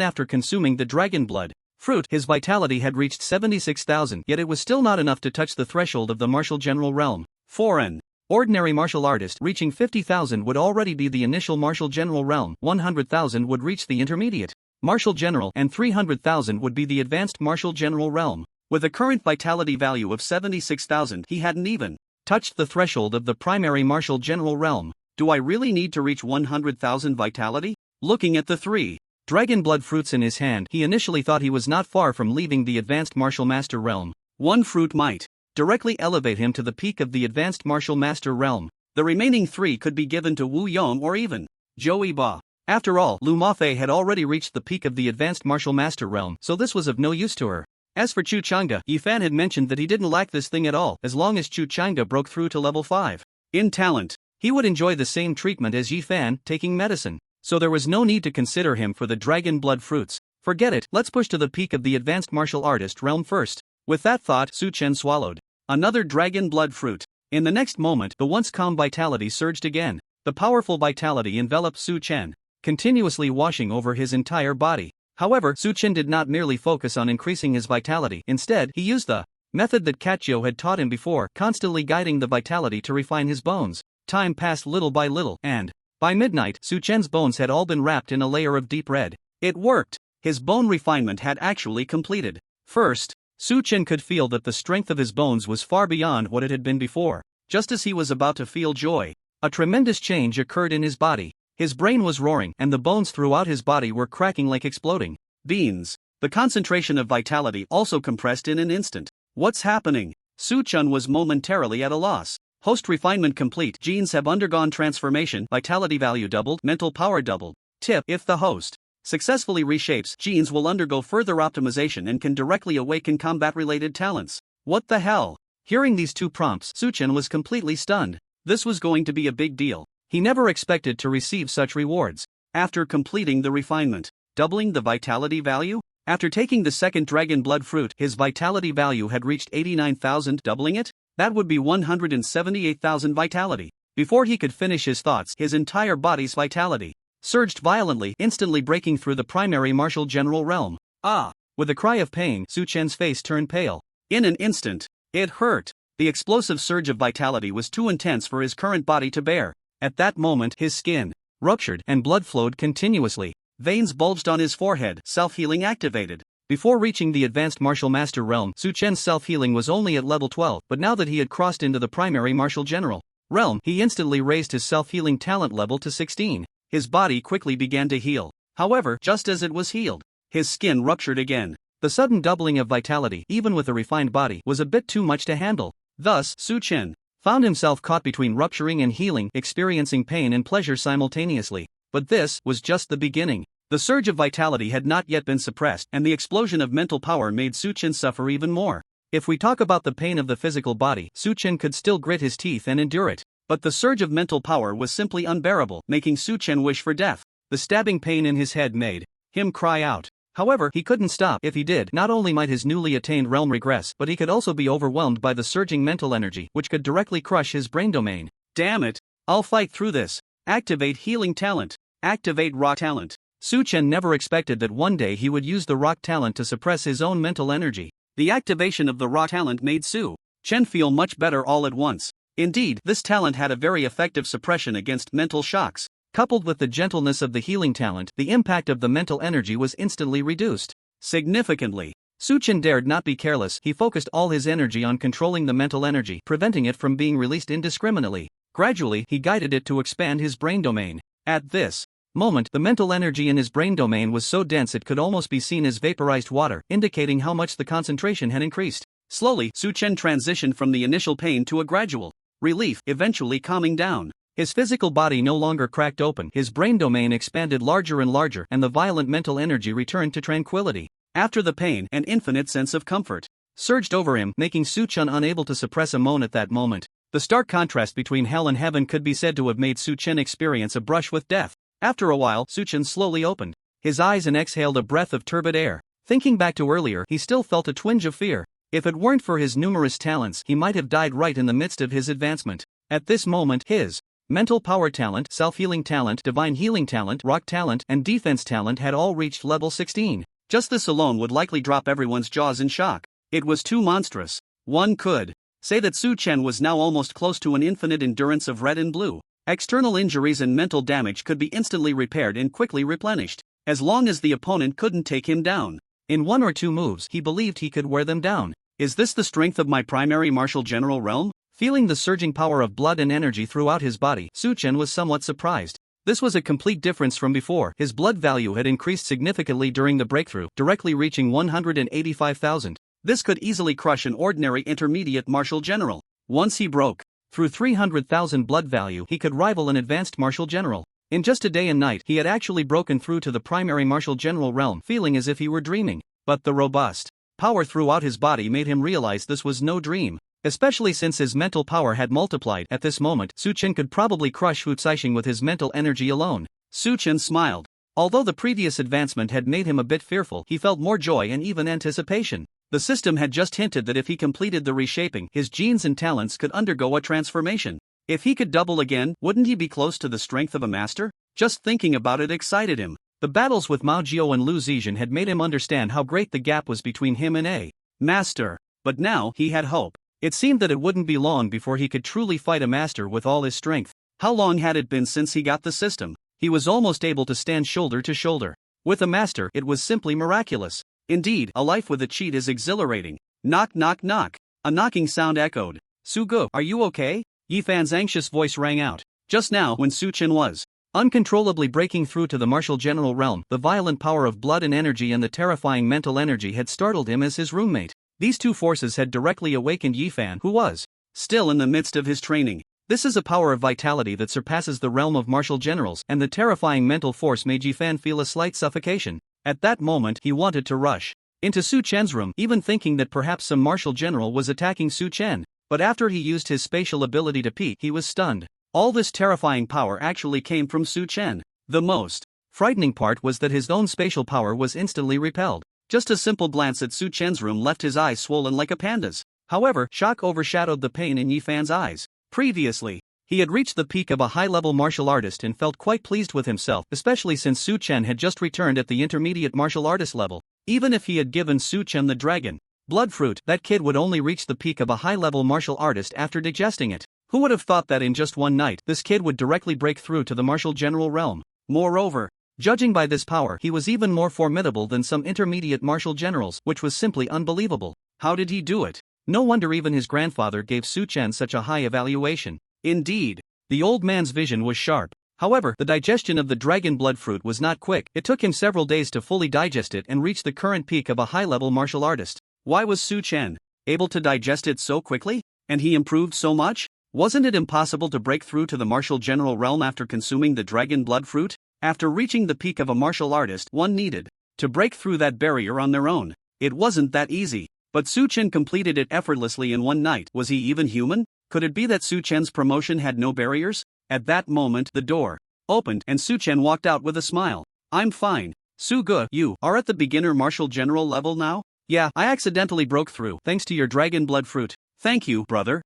after consuming the dragon blood Fruit, his vitality had reached 76,000, yet it was still not enough to touch the threshold of the martial general realm. For an ordinary martial artist, reaching 50,000 would already be the initial martial general realm, 100,000 would reach the intermediate martial general, and 300,000 would be the advanced martial general realm. With a current vitality value of 76,000, he hadn't even touched the threshold of the primary martial general realm. Do I really need to reach 100,000 vitality? Looking at the 3 dragon blood fruits in his hand, he initially thought he was not far from leaving the advanced martial master realm. One fruit might directly elevate him to the peak of the advanced martial master realm. The remaining 3 could be given to Wu Yong or even Joey Ba. After all, Lu Mafei had already reached the peak of the advanced martial master realm, so this was of no use to her. As for Chu Changa, Yifan had mentioned that he didn't lack this thing at all, as long as Chu Changa broke through to level 5. In talent, he would enjoy the same treatment as Yifan, taking medicine. So there was no need to consider him for the dragon blood fruits. Forget it, let's push to the peak of the advanced martial artist realm first. With that thought, Su Chen swallowed another dragon blood fruit. In the next moment, the once calm vitality surged again. The powerful vitality enveloped Su Chen, continuously washing over his entire body. However, Su Chen did not merely focus on increasing his vitality. Instead, he used the method that Katjo had taught him before, constantly guiding the vitality to refine his bones. Time passed little by little, and by midnight, Su Chen's bones had all been wrapped in a layer of deep red. It worked. His bone refinement had actually completed. First, Su Chen could feel that the strength of his bones was far beyond what it had been before. Just as he was about to feel joy, a tremendous change occurred in his body. His brain was roaring, and the bones throughout his body were cracking like exploding beans. The concentration of vitality also compressed in an instant. What's happening? Su Chen was momentarily at a loss. Host refinement complete. Genes have undergone transformation. Vitality value doubled. Mental power doubled. Tip: if the host successfully reshapes, genes will undergo further optimization and can directly awaken combat-related talents. What the hell? Hearing these 2 prompts, Su Chen was completely stunned. This was going to be a big deal. He never expected to receive such rewards. After completing the refinement, doubling the vitality value? After taking the second dragon blood fruit, his vitality value had reached 89,000. Doubling it? That would be 178,000 vitality. Before he could finish his thoughts, his entire body's vitality surged violently, instantly breaking through the primary martial general realm. Ah! With a cry of pain, Su Chen's face turned pale. In an instant, it hurt. The explosive surge of vitality was too intense for his current body to bear. At that moment, his skin ruptured and blood flowed continuously. Veins bulged on his forehead. Self-healing activated. Before reaching the advanced martial master realm, Su Chen's self-healing was only at level 12, but now that he had crossed into the primary martial general realm, he instantly raised his self-healing talent level to 16. His body quickly began to heal. However, just as it was healed, his skin ruptured again. The sudden doubling of vitality, even with a refined body, was a bit too much to handle. Thus, Su Chen found himself caught between rupturing and healing, experiencing pain and pleasure simultaneously. But this was just the beginning. The surge of vitality had not yet been suppressed, and the explosion of mental power made Su Chen suffer even more. If we talk about the pain of the physical body, Su Chen could still grit his teeth and endure it. But the surge of mental power was simply unbearable, making Su Chen wish for death. The stabbing pain in his head made him cry out. However, he couldn't stop. If he did, not only might his newly attained realm regress, but he could also be overwhelmed by the surging mental energy, which could directly crush his brain domain. Damn it! I'll fight through this. Activate healing talent. Activate raw talent. Su Chen never expected that one day he would use the rock talent to suppress his own mental energy. The activation of the raw talent made Su Chen feel much better all at once. Indeed, this talent had a very effective suppression against mental shocks. Coupled with the gentleness of the healing talent, the impact of the mental energy was instantly reduced significantly. Su Chen dared not be careless. He focused all his energy on controlling the mental energy, preventing it from being released indiscriminately. Gradually, he guided it to expand his brain domain. At this moment, the mental energy in his brain domain was so dense it could almost be seen as vaporized water, indicating how much the concentration had increased. Slowly, Su Chen transitioned from the initial pain to a gradual relief, eventually calming down. His physical body no longer cracked open, his brain domain expanded larger and larger, and the violent mental energy returned to tranquility. After the pain, an infinite sense of comfort surged over him, making Su Chen unable to suppress a moan at that moment. The stark contrast between hell and heaven could be said to have made Su Chen experience a brush with death. After a while, Su Chen slowly opened his eyes and exhaled a breath of turbid air. Thinking back to earlier, he still felt a twinge of fear. If it weren't for his numerous talents, he might have died right in the midst of his advancement. At this moment, his mental power talent, self-healing talent, divine healing talent, rock talent, and defense talent had all reached level 16. Just this alone would likely drop everyone's jaws in shock. It was too monstrous. One could say that Su Chen was now almost close to an infinite endurance of red and blue. External injuries and mental damage could be instantly repaired and quickly replenished, as long as the opponent couldn't take him down. In 1 or 2 moves he believed he could wear them down. Is this the strength of my primary martial general realm? Feeling the surging power of blood and energy throughout his body, Su Chen was somewhat surprised. This was a complete difference from before. His blood value had increased significantly during the breakthrough, directly reaching 185,000. This could easily crush an ordinary intermediate martial general. Once he broke through 300,000 blood value, he could rival an advanced martial general. In just a day and night, he had actually broken through to the primary martial general realm, feeling as if he were dreaming. But the robust power throughout his body made him realize this was no dream. Especially since his mental power had multiplied. At this moment, Su Chen could probably crush Fu Caixing with his mental energy alone. Su Chen smiled. Although the previous advancement had made him a bit fearful, he felt more joy and even anticipation. The system had just hinted that if he completed the reshaping, his genes and talents could undergo a transformation. If he could double again, wouldn't he be close to the strength of a master? Just thinking about it excited him. The battles with Mao Jiao and Lu Zixin had made him understand how great the gap was between him and a master. But now, he had hope. It seemed that it wouldn't be long before he could truly fight a master with all his strength. How long had it been since he got the system? He was almost able to stand shoulder to shoulder. With a master, it was simply miraculous. Indeed, a life with a cheat is exhilarating. Knock knock knock. A knocking sound echoed. Su Ge, are you okay? Yi Fan's anxious voice rang out. Just now, when Su Chen was uncontrollably breaking through to the martial general realm, the violent power of blood and energy and the terrifying mental energy had startled him as his roommate. These two forces had directly awakened Yi Fan, who was still in the midst of his training. This is a power of vitality that surpasses the realm of martial generals, and the terrifying mental force made Yi Fan feel a slight suffocation. At that moment, he wanted to rush into Su Chen's room, even thinking that perhaps some martial general was attacking Su Chen. But after he used his spatial ability to peek, he was stunned. All this terrifying power actually came from Su Chen. The most frightening part was that his own spatial power was instantly repelled. Just a simple glance at Su Chen's room left his eyes swollen like a panda's. However, shock overshadowed the pain in Yi Fan's eyes. Previously, he had reached the peak of a high-level martial artist and felt quite pleased with himself, especially since Su Chen had just returned at the intermediate martial artist level. Even if he had given Su Chen the dragon blood fruit, that kid would only reach the peak of a high-level martial artist after digesting it. Who would have thought that in just one night, this kid would directly break through to the martial general realm? Moreover, judging by this power, he was even more formidable than some intermediate martial generals, which was simply unbelievable. How did he do it? No wonder even his grandfather gave Su Chen such a high evaluation. Indeed, the old man's vision was sharp. However, the digestion of the dragon blood fruit was not quick. It took him several days to fully digest it and reach the current peak of a high-level martial artist. Why was Su Chen able to digest it so quickly? And he improved so much? Wasn't it impossible to break through to the martial general realm after consuming the dragon blood fruit? After reaching the peak of a martial artist, one needed to break through that barrier on their own. It wasn't that easy. But Su Chen completed it effortlessly in one night. Was he even human? Could it be that Su Chen's promotion had no barriers? At that moment, the door opened and Su Chen walked out with a smile. I'm fine. Su Ge, you are at the beginner martial general level now? Yeah, I accidentally broke through, thanks to your dragon blood fruit. Thank you, brother.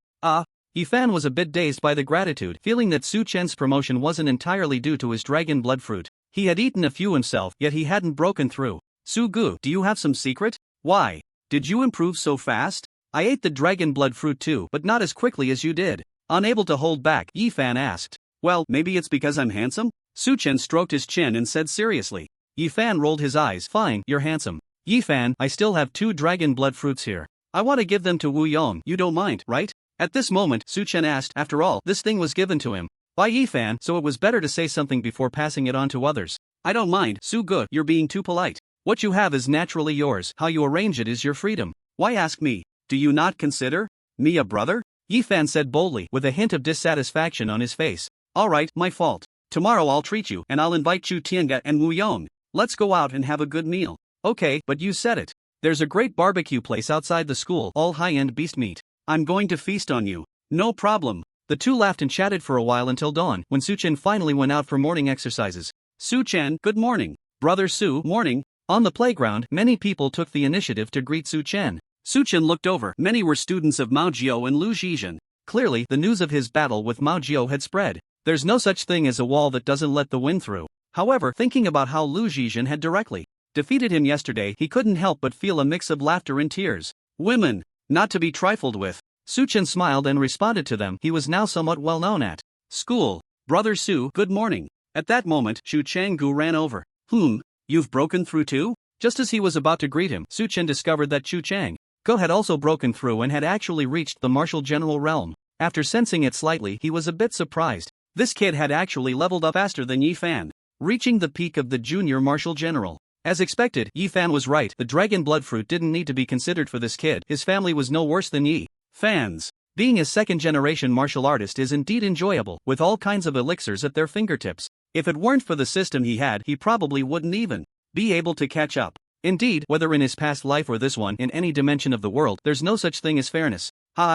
Yi Fan was a bit dazed by the gratitude, feeling that Su Chen's promotion wasn't entirely due to his dragon blood fruit. He had eaten a few himself, yet he hadn't broken through. Su Ge, do you have some secret? Why did you improve so fast? I ate the dragon blood fruit too, but not as quickly as you did. Unable to hold back, Yi Fan asked. Well, maybe it's because I'm handsome? Su Chen stroked his chin and said seriously. Yi Fan rolled his eyes. Fine, you're handsome. Yi Fan, I still have 2 dragon blood fruits here. I want to give them to Wu Yong. You don't mind, right? At this moment, Su Chen asked. After all, this thing was given to him by Yi Fan, so it was better to say something before passing it on to others. I don't mind, Su Ge, you're being too polite. What you have is naturally yours. How you arrange it is your freedom. Why ask me? Do you not consider me a brother? Yi Fan said boldly, with a hint of dissatisfaction on his face. Alright, my fault. Tomorrow I'll treat you, and I'll invite Chu Tiange and Wu Yong. Let's go out and have a good meal. Okay, but you said it. There's a great barbecue place outside the school, all high-end beast meat. I'm going to feast on you. No problem. The two laughed and chatted for a while until dawn, when Su Chen finally went out for morning exercises. Su Chen, good morning. Brother Su, morning. On the playground, many people took the initiative to greet Su Chen. Su Chen looked over. Many were students of Mao Jiao and Lu Zixin. Clearly, the news of his battle with Mao Jiao had spread. There's no such thing as a wall that doesn't let the wind through. However, thinking about how Lu Zixin had directly defeated him yesterday, he couldn't help but feel a mix of laughter and tears. Women, not to be trifled with. Su-chen smiled and responded to them. He was now somewhat well known at school. Brother Su, good morning. At that moment, Shu Chang-gu ran over. You've broken through too? Just as he was about to greet him, Su-chen discovered that Shu Chang-gu had also broken through and had actually reached the martial general realm. After sensing it slightly, he was a bit surprised. This kid had actually leveled up faster than Yi Fan, reaching the peak of the junior martial general. As expected, Yi Fan was right. The dragon blood fruit didn't need to be considered for this kid. His family was no worse than Yi Fan's. Being a second-generation martial artist is indeed enjoyable, with all kinds of elixirs at their fingertips. If it weren't for the system he had, he probably wouldn't even be able to catch up. Indeed, whether in his past life or this one, in any dimension of the world, there's no such thing as fairness.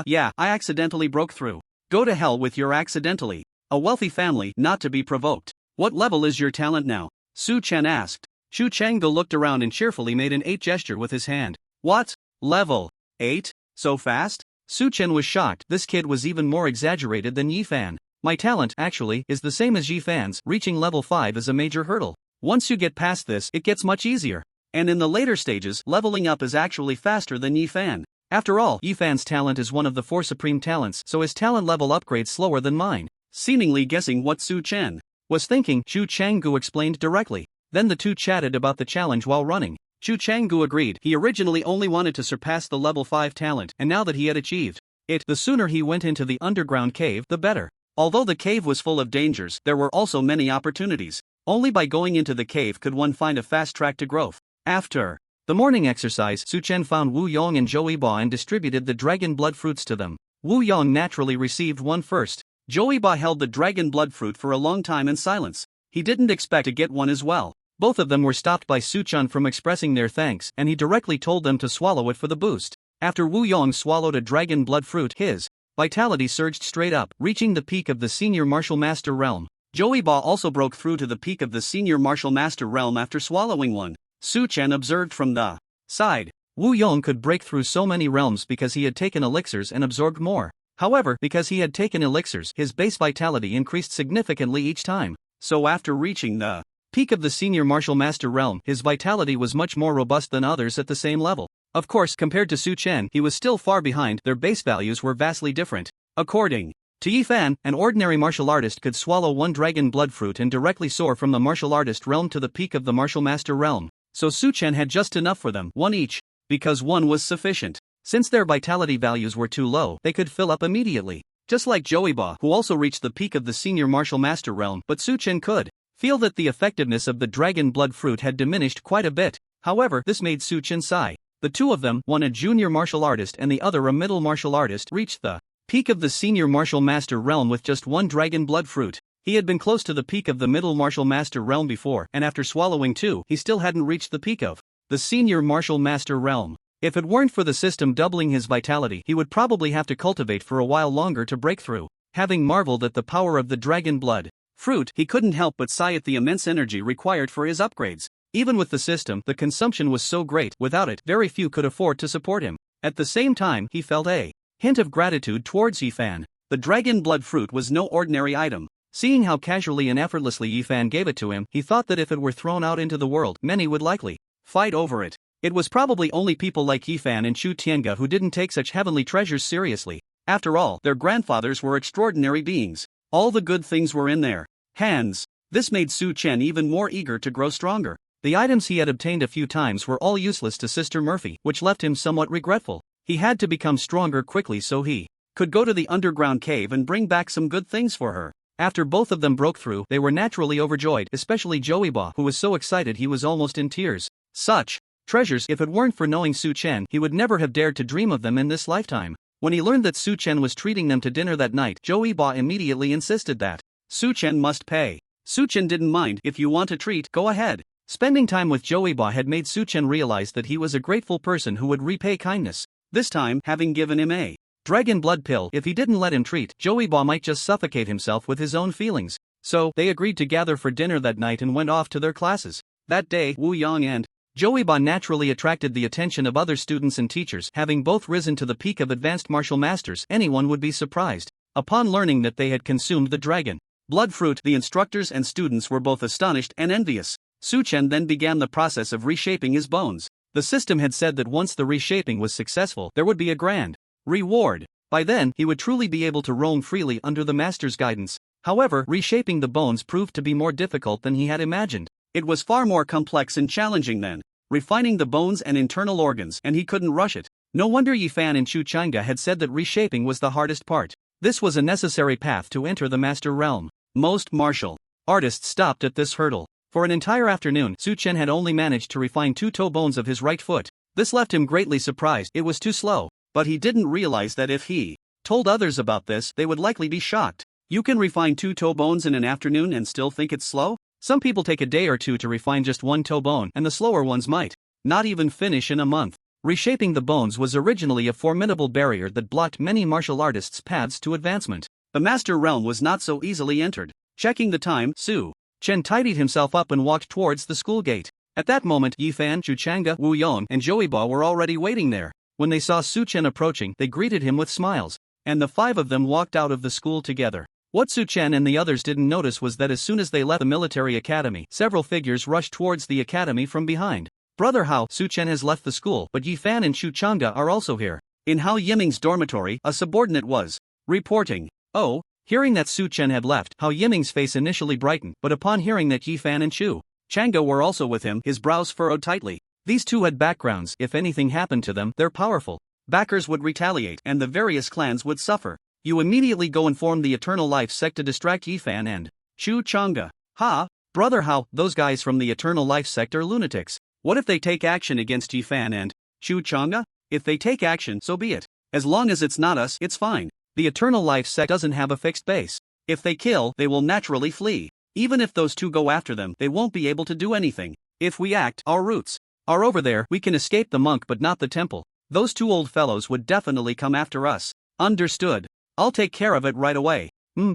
Yeah, I accidentally broke through. Go to hell with your accidentally. A wealthy family, not to be provoked. What level is your talent now? Su-chen asked. Shu Chang-gu looked around and cheerfully made an 8 gesture with his hand. What? Level 8? So fast? Su-chen was shocked. This kid was even more exaggerated than Yi Fan. My talent, actually, is the same as Yi Fan's. Reaching level 5 is a major hurdle. Once you get past this, it gets much easier. And in the later stages, leveling up is actually faster than Yi Fan. After all, Yi Fan's talent is one of the 4 supreme talents, so his talent level upgrades slower than mine. Seemingly guessing what Su-chen was thinking, Shu Chang-gu explained directly. Then the two chatted about the challenge while running. Shu Chang-gu agreed. He originally only wanted to surpass the level 5 talent, and now that he had achieved it, the sooner he went into the underground cave, the better. Although the cave was full of dangers, there were also many opportunities. Only by going into the cave could one find a fast track to growth. After the morning exercise, Su-chen found Wu Yong and Joey Ba and distributed the dragon blood fruits to them. Wu Yong naturally received one first. Joey Ba held the dragon blood fruit for a long time in silence. He didn't expect to get one as well. Both of them were stopped by Su-chen from expressing their thanks, and he directly told them to swallow it for the boost. After Wu Yong swallowed a dragon blood fruit, his vitality surged straight up, reaching the peak of the senior martial master realm. Joey Ba also broke through to the peak of the senior martial master realm after swallowing one. Su-chen observed from the side. Wu Yong could break through so many realms because he had taken elixirs and absorbed more. However, because he had taken elixirs, his base vitality increased significantly each time. So after reaching the peak of the senior martial master realm, his vitality was much more robust than others at the same level. Of course, compared to Su-chen, he was still far behind. Their base values were vastly different. According to Yi Fan, an ordinary martial artist could swallow one dragon blood fruit and directly soar from the martial artist realm to the peak of the martial master realm. So Su-chen had just enough for them, one each, because one was sufficient. Since their vitality values were too low, they could fill up immediately. Just like Joey Ba, who also reached the peak of the senior martial master realm, but Su-chen could feel that the effectiveness of the dragon blood fruit had diminished quite a bit. However, this made Su-chen sigh. The two of them, one a junior martial artist and the other a middle martial artist, reached the peak of the senior martial master realm with just one dragon blood fruit. He had been close to the peak of the middle martial master realm before, and after swallowing two, he still hadn't reached the peak of the senior martial master realm. If it weren't for the system doubling his vitality, he would probably have to cultivate for a while longer to break through. Having marveled at the power of the dragon blood fruit, he couldn't help but sigh at the immense energy required for his upgrades. Even with the system, the consumption was so great. Without it, very few could afford to support him. At the same time, he felt a hint of gratitude towards Yi Fan. The dragon blood fruit was no ordinary item. Seeing how casually and effortlessly Yi Fan gave it to him, he thought that if it were thrown out into the world, many would likely fight over it. It was probably only people like Yi Fan and Chu Tiange who didn't take such heavenly treasures seriously. After all, their grandfathers were extraordinary beings. All the good things were in their hands. This made Su-chen even more eager to grow stronger. The items he had obtained a few times were all useless to Sister Murphy, which left him somewhat regretful. He had to become stronger quickly so he could go to the underground cave and bring back some good things for her. After both of them broke through, they were naturally overjoyed, especially Joey Ba, who was so excited he was almost in tears. Such treasures, if it weren't for knowing Su-chen, he would never have dared to dream of them in this lifetime. When he learned that Su-chen was treating them to dinner that night, Joey Ba immediately insisted that Su-chen must pay. Su-chen didn't mind. If you want a treat, go ahead. Spending time with Joey Ba had made Su-chen realize that he was a grateful person who would repay kindness. This time, having given him a dragon blood pill, if he didn't let him treat, Joey Ba might just suffocate himself with his own feelings. So, they agreed to gather for dinner that night and went off to their classes. That day, Wu Yang and Joey Ba naturally attracted the attention of other students and teachers. Having both risen to the peak of advanced martial masters, anyone would be surprised. Upon learning that they had consumed the dragon blood fruit, the instructors and students were both astonished and envious. Su Chen then began the process of reshaping his bones. The system had said that once the reshaping was successful, there would be a grand reward. By then, he would truly be able to roam freely under the master's guidance. However, reshaping the bones proved to be more difficult than he had imagined. It was far more complex and challenging than refining the bones and internal organs, and he couldn't rush it. No wonder Yifan and Chu Chang'e had said that reshaping was the hardest part. This was a necessary path to enter the master realm. Most martial artists stopped at this hurdle. For an entire afternoon, Su Chen had only managed to refine 2 toe bones of his right foot. This left him greatly surprised. It was too slow. But he didn't realize that if he told others about this, they would likely be shocked. You can refine 2 toe bones in an afternoon and still think it's slow? Some people take a day or two to refine just 1 toe bone, and the slower ones might not even finish in a month. Reshaping the bones was originally a formidable barrier that blocked many martial artists' paths to advancement. The master realm was not so easily entered. Checking the time, Su Chen tidied himself up and walked towards the school gate. At that moment, Yifan, Chu Chang'e, Wu Yon, and Joiba were already waiting there. When they saw Su Chen approaching, they greeted him with smiles, and the 5 of them walked out of the school together. What Su Chen and the others didn't notice was that as soon as they left the military academy, several figures rushed towards the academy from behind. Brother Hao, Su Chen has left the school, but Yifan and Chu Chang'e are also here. In Hao Yiming's dormitory, a subordinate was reporting. Oh, hearing that Su Chen had left, Hao Yiming's face initially brightened, but upon hearing that Yifan and Chu Chang'e were also with him, his brows furrowed tightly. These two had backgrounds. If anything happened to them, their powerful backers would retaliate, and the various clans would suffer. You immediately go inform the Eternal Life sect to distract Yifan and Chu Chang'e. Ha! Brother Hao, those guys from the Eternal Life sect are lunatics. What if they take action against Yifan and Chu Chang'e? If they take action, so be it. As long as it's not us, it's fine. The Eternal Life sect doesn't have a fixed base. If they kill, they will naturally flee. Even if those two go after them, they won't be able to do anything. If we act, our roots are over there. We can escape the monk but not the temple. Those 2 old fellows would definitely come after us. Understood. I'll take care of it right away.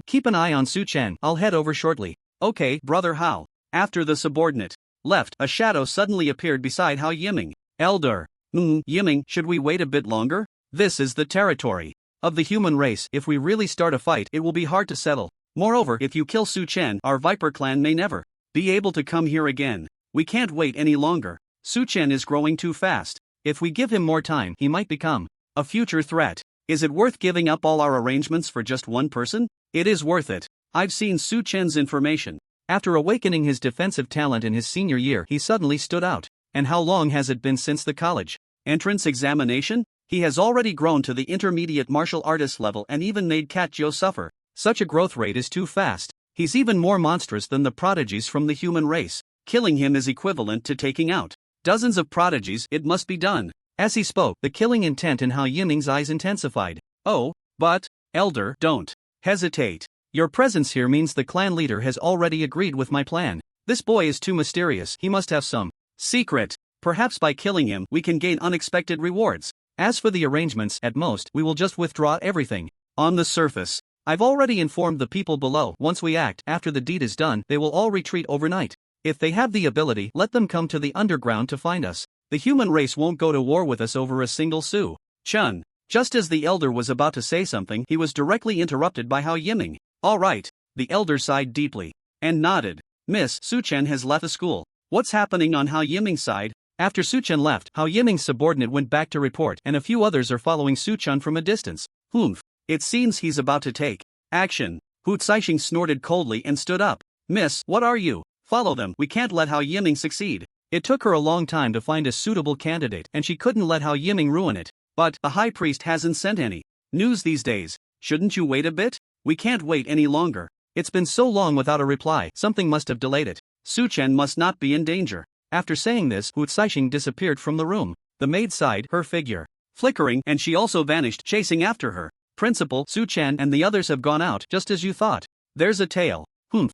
Keep an eye on Su Chen. I'll head over shortly. Okay, Brother Hao. After the subordinate left, a shadow suddenly appeared beside Hao Yiming. Elder. Yiming, should we wait a bit longer? This is the territory of the human race. If we really start a fight, it will be hard to settle. Moreover, if you kill Su Chen, our Viper clan may never be able to come here again. We can't wait any longer. Su Chen is growing too fast. If we give him more time, he might become a future threat. Is it worth giving up all our arrangements for just one person? It is worth it. I've seen Su Chen's information. After awakening his defensive talent in his senior year, he suddenly stood out. And how long has it been since the college entrance examination? He has already grown to the intermediate martial artist level and even made Cat Joe suffer. Such a growth rate is too fast. He's even more monstrous than the prodigies from the human race. Killing him is equivalent to taking out dozens of prodigies. It must be done. As he spoke, the killing intent in Hao Yiming's eyes intensified. Oh, but, Elder, don't hesitate. Your presence here means the clan leader has already agreed with my plan. This boy is too mysterious. He must have some secret. Perhaps by killing him, we can gain unexpected rewards. As for the arrangements, at most, we will just withdraw everything. On the surface, I've already informed the people below. Once we act, after the deed is done, they will all retreat overnight. If they have the ability, let them come to the underground to find us. The human race won't go to war with us over a single Su Chen. Just as the elder was about to say something, he was directly interrupted by Hao Yiming. All right. The elder sighed deeply and nodded. Miss, Su Chen has left the school. What's happening on Hao Yiming's side? After Su Chen left, Hao Yiming's subordinate went back to report, and a few others are following Su Chen from a distance. It seems he's about to take action. Hu Caixing snorted coldly and stood up. Miss, what are you? Follow them. We can't let Hao Yiming succeed. It took her a long time to find a suitable candidate, and she couldn't let Hao Yiming ruin it. But the high priest hasn't sent any news these days. Shouldn't you wait a bit? We can't wait any longer. It's been so long without a reply. Something must have delayed it. Su Chen must not be in danger. After saying this, Hu Caixing disappeared from the room. The maid sighed, her figure flickering, and she also vanished, chasing after her. Principal, Su Chen and the others have gone out, just as you thought. There's a tale.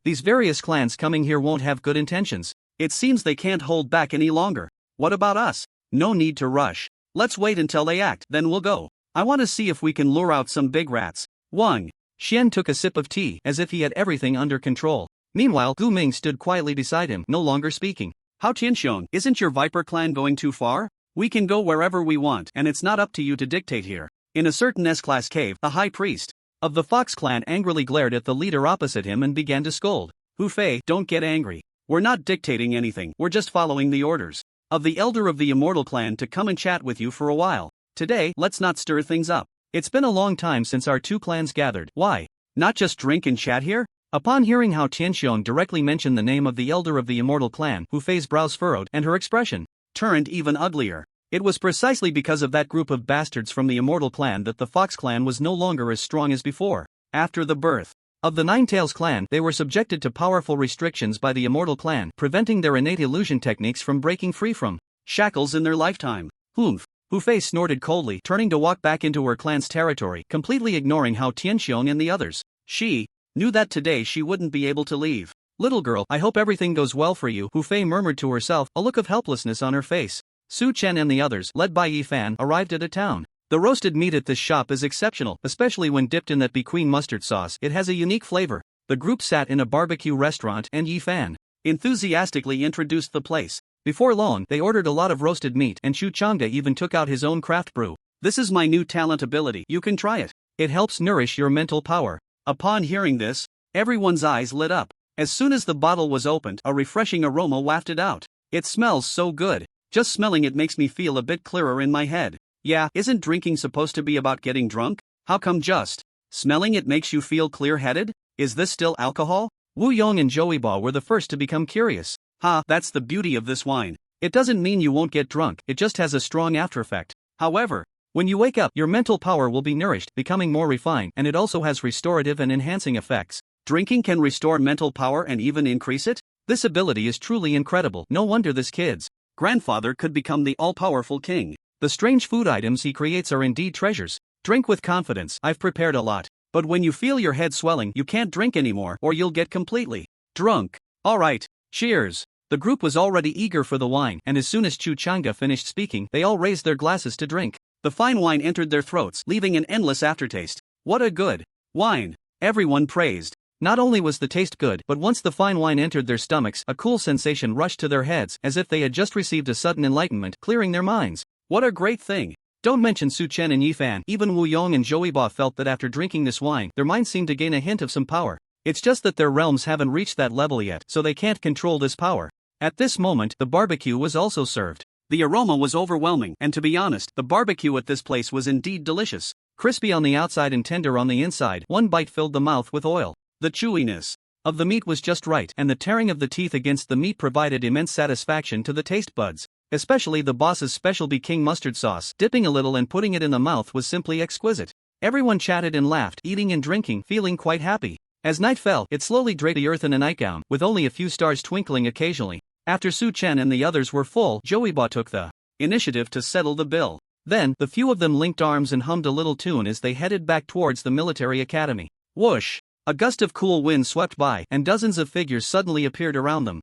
These various clans coming here won't have good intentions. It seems they can't hold back any longer. What about us? No need to rush. Let's wait until they act, then we'll go. I want to see if we can lure out some big rats. Wang Xian took a sip of tea, as if he had everything under control. Meanwhile, Gu Ming stood quietly beside him, no longer speaking. Hao Tianxiong, isn't your Viper clan going too far? We can go wherever we want, and it's not up to you to dictate here. In a certain S-class cave, the high priest of the Fox clan angrily glared at the leader opposite him and began to scold. Hu Fei, don't get angry. We're not dictating anything, we're just following the orders of the elder of the immortal clan to come and chat with you for a while. Today, let's not stir things up. It's been a long time since our two clans gathered. Why not just drink and chat here? Upon hearing how Tianxiong directly mentioned the name of the elder of the immortal clan, Hu Fei's brows furrowed and her expression turned even uglier. It was precisely because of that group of bastards from the immortal clan that the Fox clan was no longer as strong as before. After the birth of the Ninetales clan, they were subjected to powerful restrictions by the immortal clan, preventing their innate illusion techniques from breaking free from shackles in their lifetime. Humph. Hu Fei snorted coldly, turning to walk back into her clan's territory, completely ignoring how Tianxiong and the others. She knew that today she wouldn't be able to leave. Little girl, I hope everything goes well for you, Hu Fei murmured to herself, a look of helplessness on her face. Su Chen and the others, led by Yi Fan, arrived at a town. The roasted meat at this shop is exceptional, especially when dipped in that Bequeen mustard sauce. It has a unique flavor. The group sat in a barbecue restaurant and Yi Fan enthusiastically introduced the place. Before long, they ordered a lot of roasted meat and Chu Changde even took out his own craft brew. This is my new talent ability, you can try it. It helps nourish your mental power. Upon hearing this, everyone's eyes lit up. As soon as the bottle was opened, a refreshing aroma wafted out. It smells so good. Just smelling it makes me feel a bit clearer in my head. Yeah, isn't drinking supposed to be about getting drunk? How come just smelling it makes you feel clear-headed? Is this still alcohol? Wu Yong and Joey Ba were the first to become curious. That's the beauty of this wine. It doesn't mean you won't get drunk, it just has a strong aftereffect. However, when you wake up, your mental power will be nourished, becoming more refined, and it also has restorative and enhancing effects. Drinking can restore mental power and even increase it? This ability is truly incredible. No wonder this kid's grandfather could become the all-powerful king. The strange food items he creates are indeed treasures. Drink with confidence, I've prepared a lot. But when you feel your head swelling, you can't drink anymore or you'll get completely drunk. Alright, cheers. The group was already eager for the wine, and as soon as Chu Changde finished speaking, they all raised their glasses to drink. The fine wine entered their throats, leaving an endless aftertaste. What a good wine! Everyone praised. Not only was the taste good, but once the fine wine entered their stomachs, a cool sensation rushed to their heads, as if they had just received a sudden enlightenment, clearing their minds. What a great thing! Don't mention Su Chen and Yi Fan, even Wu Yong and Joey Ba felt that after drinking this wine, their minds seemed to gain a hint of some power. It's just that their realms haven't reached that level yet, so they can't control this power. At this moment, the barbecue was also served. The aroma was overwhelming, and to be honest, the barbecue at this place was indeed delicious. Crispy on the outside and tender on the inside, one bite filled the mouth with oil. The chewiness of the meat was just right, and the tearing of the teeth against the meat provided immense satisfaction to the taste buds. Especially the boss's special Beking mustard sauce, dipping a little and putting it in the mouth was simply exquisite. Everyone chatted and laughed, eating and drinking, feeling quite happy. As night fell, it slowly draped the earth in a nightgown, with only a few stars twinkling occasionally. After Su Chen and the others were full, Joey Ba took the initiative to settle the bill. Then, the few of them linked arms and hummed a little tune as they headed back towards the military academy. Whoosh! A gust of cool wind swept by, and dozens of figures suddenly appeared around them.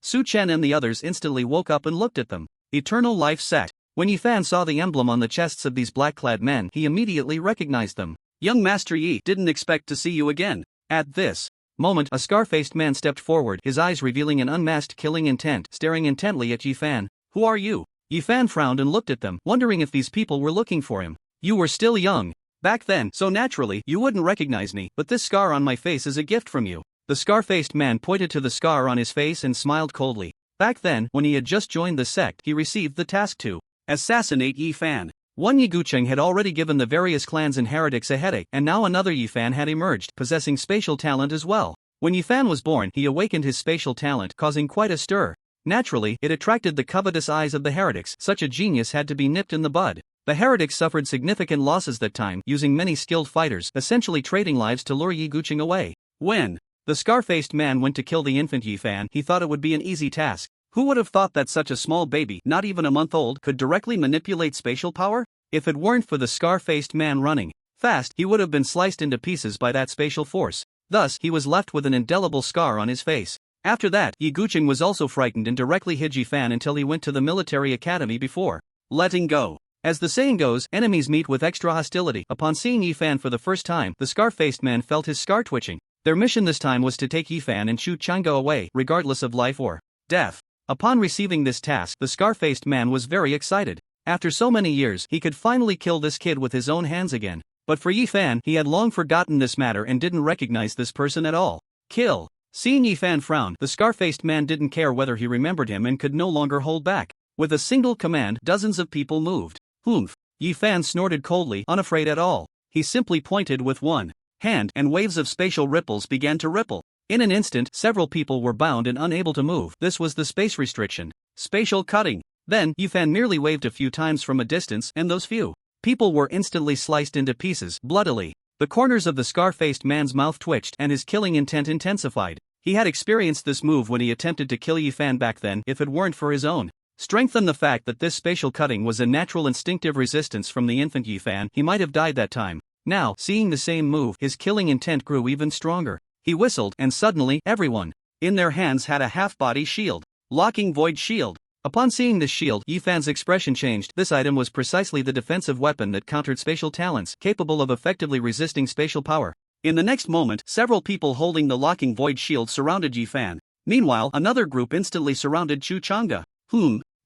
Su Chen and the others instantly woke up and looked at them. Eternal life set. When Yi Fan saw the emblem on the chests of these black-clad men, he immediately recognized them. Young Master Yi, didn't expect to see you again. At this moment, a scar-faced man stepped forward, his eyes revealing an unmasked killing intent, staring intently at Yi Fan. Who are you? Yi Fan frowned and looked at them, wondering if these people were looking for him. You were still young back then, so naturally, you wouldn't recognize me, but this scar on my face is a gift from you. The scar-faced man pointed to the scar on his face and smiled coldly. Back then, when he had just joined the sect, he received the task to assassinate Yi Fan. One Yi Gucheng had already given the various clans and heretics a headache, and now another Yi Fan had emerged, possessing spatial talent as well. When Yi Fan was born, he awakened his spatial talent, causing quite a stir. Naturally, it attracted the covetous eyes of the heretics. Such a genius had to be nipped in the bud. The heretics suffered significant losses that time, using many skilled fighters, essentially trading lives to lure Yi Gucheng away. When the scar-faced man went to kill the infant Yi Fan, he thought it would be an easy task. Who would have thought that such a small baby, not even a month old, could directly manipulate spatial power? If it weren't for the scar-faced man running fast, he would have been sliced into pieces by that spatial force. Thus, he was left with an indelible scar on his face. After that, Yi Gucheng was also frightened and directly hid Yi Fan until he went to the military academy before letting go. As the saying goes, enemies meet with extra hostility. Upon seeing Yi Fan for the first time, the scar-faced man felt his scar twitching. Their mission this time was to take Yi Fan and Chu Changde away, regardless of life or death. Upon receiving this task, the scar-faced man was very excited. After so many years, he could finally kill this kid with his own hands again. But for Yi Fan, he had long forgotten this matter and didn't recognize this person at all. Kill. Seeing Yifan frown, the scar-faced man didn't care whether he remembered him and could no longer hold back. With a single command, dozens of people moved. Humph! Yifan snorted coldly, unafraid at all. He simply pointed with one hand, and waves of spatial ripples began to ripple. In an instant, several people were bound and unable to move. This was the space restriction. Spatial cutting. Then, Yifan merely waved a few times from a distance, and those few people were instantly sliced into pieces, bloodily. The corners of the scar-faced man's mouth twitched, and his killing intent intensified. He had experienced this move when he attempted to kill Yifan back then. If it weren't for his own strength and the fact that this spatial cutting was a natural instinctive resistance from the infant Yifan, he might have died that time. Now, seeing the same move, his killing intent grew even stronger. He whistled, and suddenly, everyone in their hands had a half-body shield. Locking void shield. Upon seeing this shield, Yifan's expression changed. This item was precisely the defensive weapon that countered spatial talents, capable of effectively resisting spatial power. In the next moment, several people holding the locking void shield surrounded Yifan. Meanwhile, another group instantly surrounded Chu Chang'e.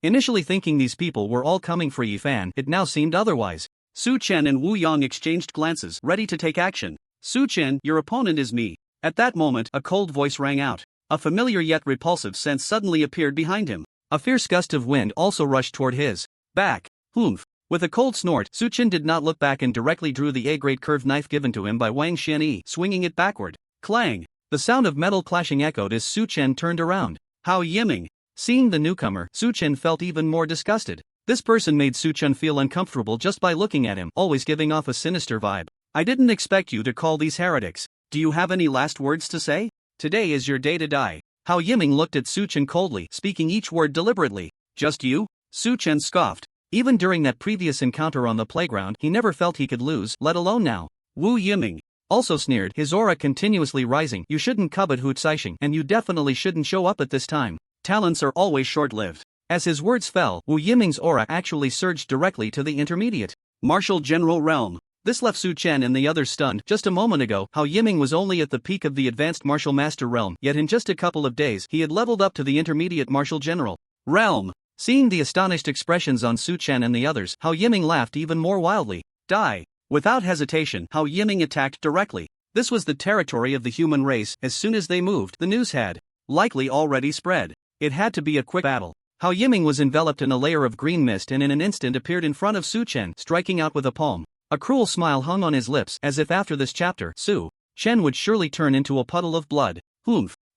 Initially thinking these people were all coming for Yifan, it now seemed otherwise. Su Chen and Wu Yang exchanged glances, ready to take action. Su Chen, your opponent is me. At that moment, a cold voice rang out. A familiar yet repulsive sense suddenly appeared behind him. A fierce gust of wind also rushed toward his back. With a cold snort, Su Chen did not look back and directly drew the A-grade curved knife given to him by Wang Xianyi, swinging it backward. Clang! The sound of metal clashing echoed as Su Chen turned around. Hao Yiming. Seeing the newcomer, Su Chen felt even more disgusted. This person made Su Chen feel uncomfortable just by looking at him, always giving off a sinister vibe. I didn't expect you to call these heretics. Do you have any last words to say? Today is your day to die. Hao Yiming looked at Su Chen coldly, speaking each word deliberately. Just you? Su Chen scoffed. Even during that previous encounter on the playground, he never felt he could lose, let alone now. Wu Yiming also sneered, his aura continuously rising. You shouldn't covet Hu Caixing, and you definitely shouldn't show up at this time. Talents are always short-lived. As his words fell, Wu Yiming's aura actually surged directly to the intermediate Martial General realm. This left Su Chen and the others stunned. Just a moment ago, Hao Yiming was only at the peak of the advanced Martial Master realm, yet in just a couple of days, he had leveled up to the intermediate Martial General realm. Seeing the astonished expressions on Su Chen and the others, Hao Yiming laughed even more wildly. Die! Without hesitation, Hao Yiming attacked directly. This was the territory of the human race. As soon as they moved, the news had likely already spread. It had to be a quick battle. Hao Yiming was enveloped in a layer of green mist and in an instant appeared in front of Su Chen, striking out with a palm. A cruel smile hung on his lips, as if after this chapter, Su Chen would surely turn into a puddle of blood.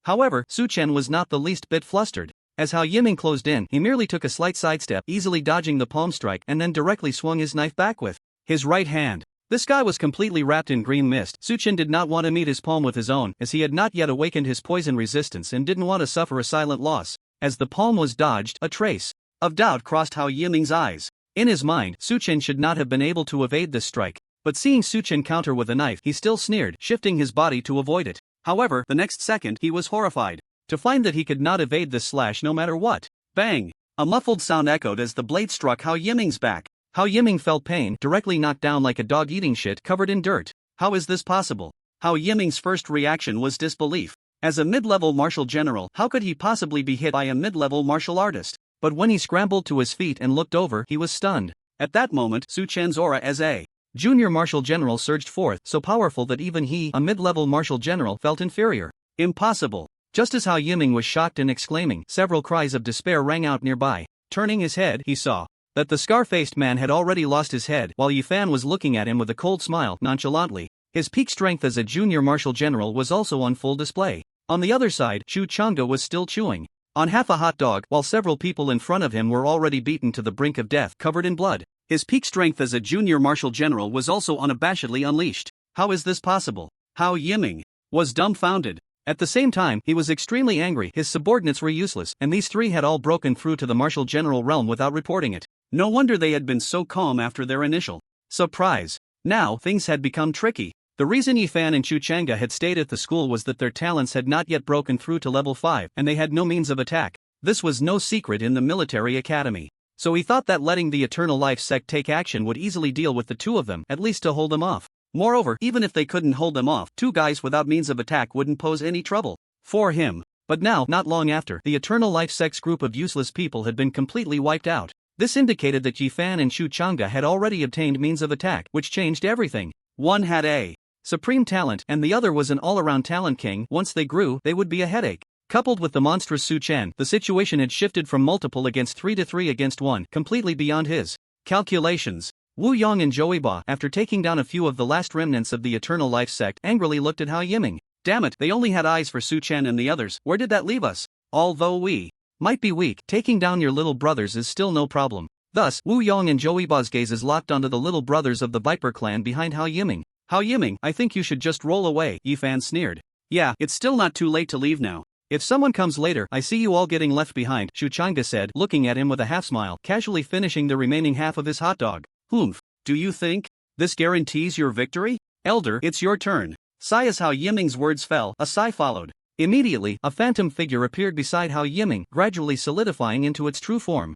However, Su Chen was not the least bit flustered. As Hao Yiming closed in, he merely took a slight sidestep, easily dodging the palm strike, and then directly swung his knife back with his right hand. This guy was completely wrapped in green mist. Su Chen did not want to meet his palm with his own, as he had not yet awakened his poison resistance and didn't want to suffer a silent loss. As the palm was dodged, a trace of doubt crossed Hao Yiming's eyes. In his mind, Su Chen should not have been able to evade this strike. But seeing Su Chen counter with a knife, he still sneered, shifting his body to avoid it. However, the next second, he was horrified to find that he could not evade this slash no matter what. Bang! A muffled sound echoed as the blade struck Hao Yiming's back. Hao Yiming felt pain, directly knocked down like a dog eating shit covered in dirt. How is this possible? Hao Yiming's first reaction was disbelief. As a mid-level martial general, how could he possibly be hit by a mid-level martial artist? But when he scrambled to his feet and looked over, he was stunned. At that moment, Su Chen's aura as a junior martial general surged forth, so powerful that even he, a mid-level martial general, felt inferior. Impossible. Just as Hao Yiming was shocked and exclaiming, several cries of despair rang out nearby. Turning his head, he saw that the scar-faced man had already lost his head, while Yifan was looking at him with a cold smile, nonchalantly. His peak strength as a junior martial general was also on full display. On the other side, Chu Chang'e was still chewing on half a hot dog, while several people in front of him were already beaten to the brink of death, covered in blood. His peak strength as a junior martial general was also unabashedly unleashed. How is this possible? Hao Yiming was dumbfounded. At the same time, he was extremely angry. His subordinates were useless, and these three had all broken through to the martial general realm without reporting it. No wonder they had been so calm after their initial surprise. Now, things had become tricky. The reason Yifan and Chu Chang'e had stayed at the school was that their talents had not yet broken through to level 5, and they had no means of attack. This was no secret in the military academy. So he thought that letting the Eternal Life sect take action would easily deal with the two of them, at least to hold them off. Moreover, even if they couldn't hold them off, two guys without means of attack wouldn't pose any trouble for him. But now, not long after, the Eternal Life sect's group of useless people had been completely wiped out. This indicated that Yifan and Chu Chang'e had already obtained means of attack, which changed everything. One had a supreme talent, and the other was an all-around talent king. Once they grew, they would be a headache. Coupled with the monstrous Su Chen, the situation had shifted from multiple against 3 to 3 against 1, completely beyond his calculations. Wu Yong and Joey Ba, after taking down a few of the last remnants of the Eternal Life sect, angrily looked at Hao Yiming. Damn it, they only had eyes for Su Chen and the others. Where did that leave us? Although we might be weak, taking down your little brothers is still no problem. Thus, Wu Yong and Joey Ba's gazes locked onto the little brothers of the Viper clan behind Hao Yiming. Hao Yiming, I think you should just roll away, Yi Fan sneered. Yeah, it's still not too late to leave now. If someone comes later, I see you all getting left behind, Shu Chang'e said, looking at him with a half-smile, casually finishing the remaining half of his hot dog. Humph, do you think this guarantees your victory? Elder, it's your turn. Sigh. As Hao Yiming's words fell, a sigh followed. Immediately, a phantom figure appeared beside Hao Yiming, gradually solidifying into its true form.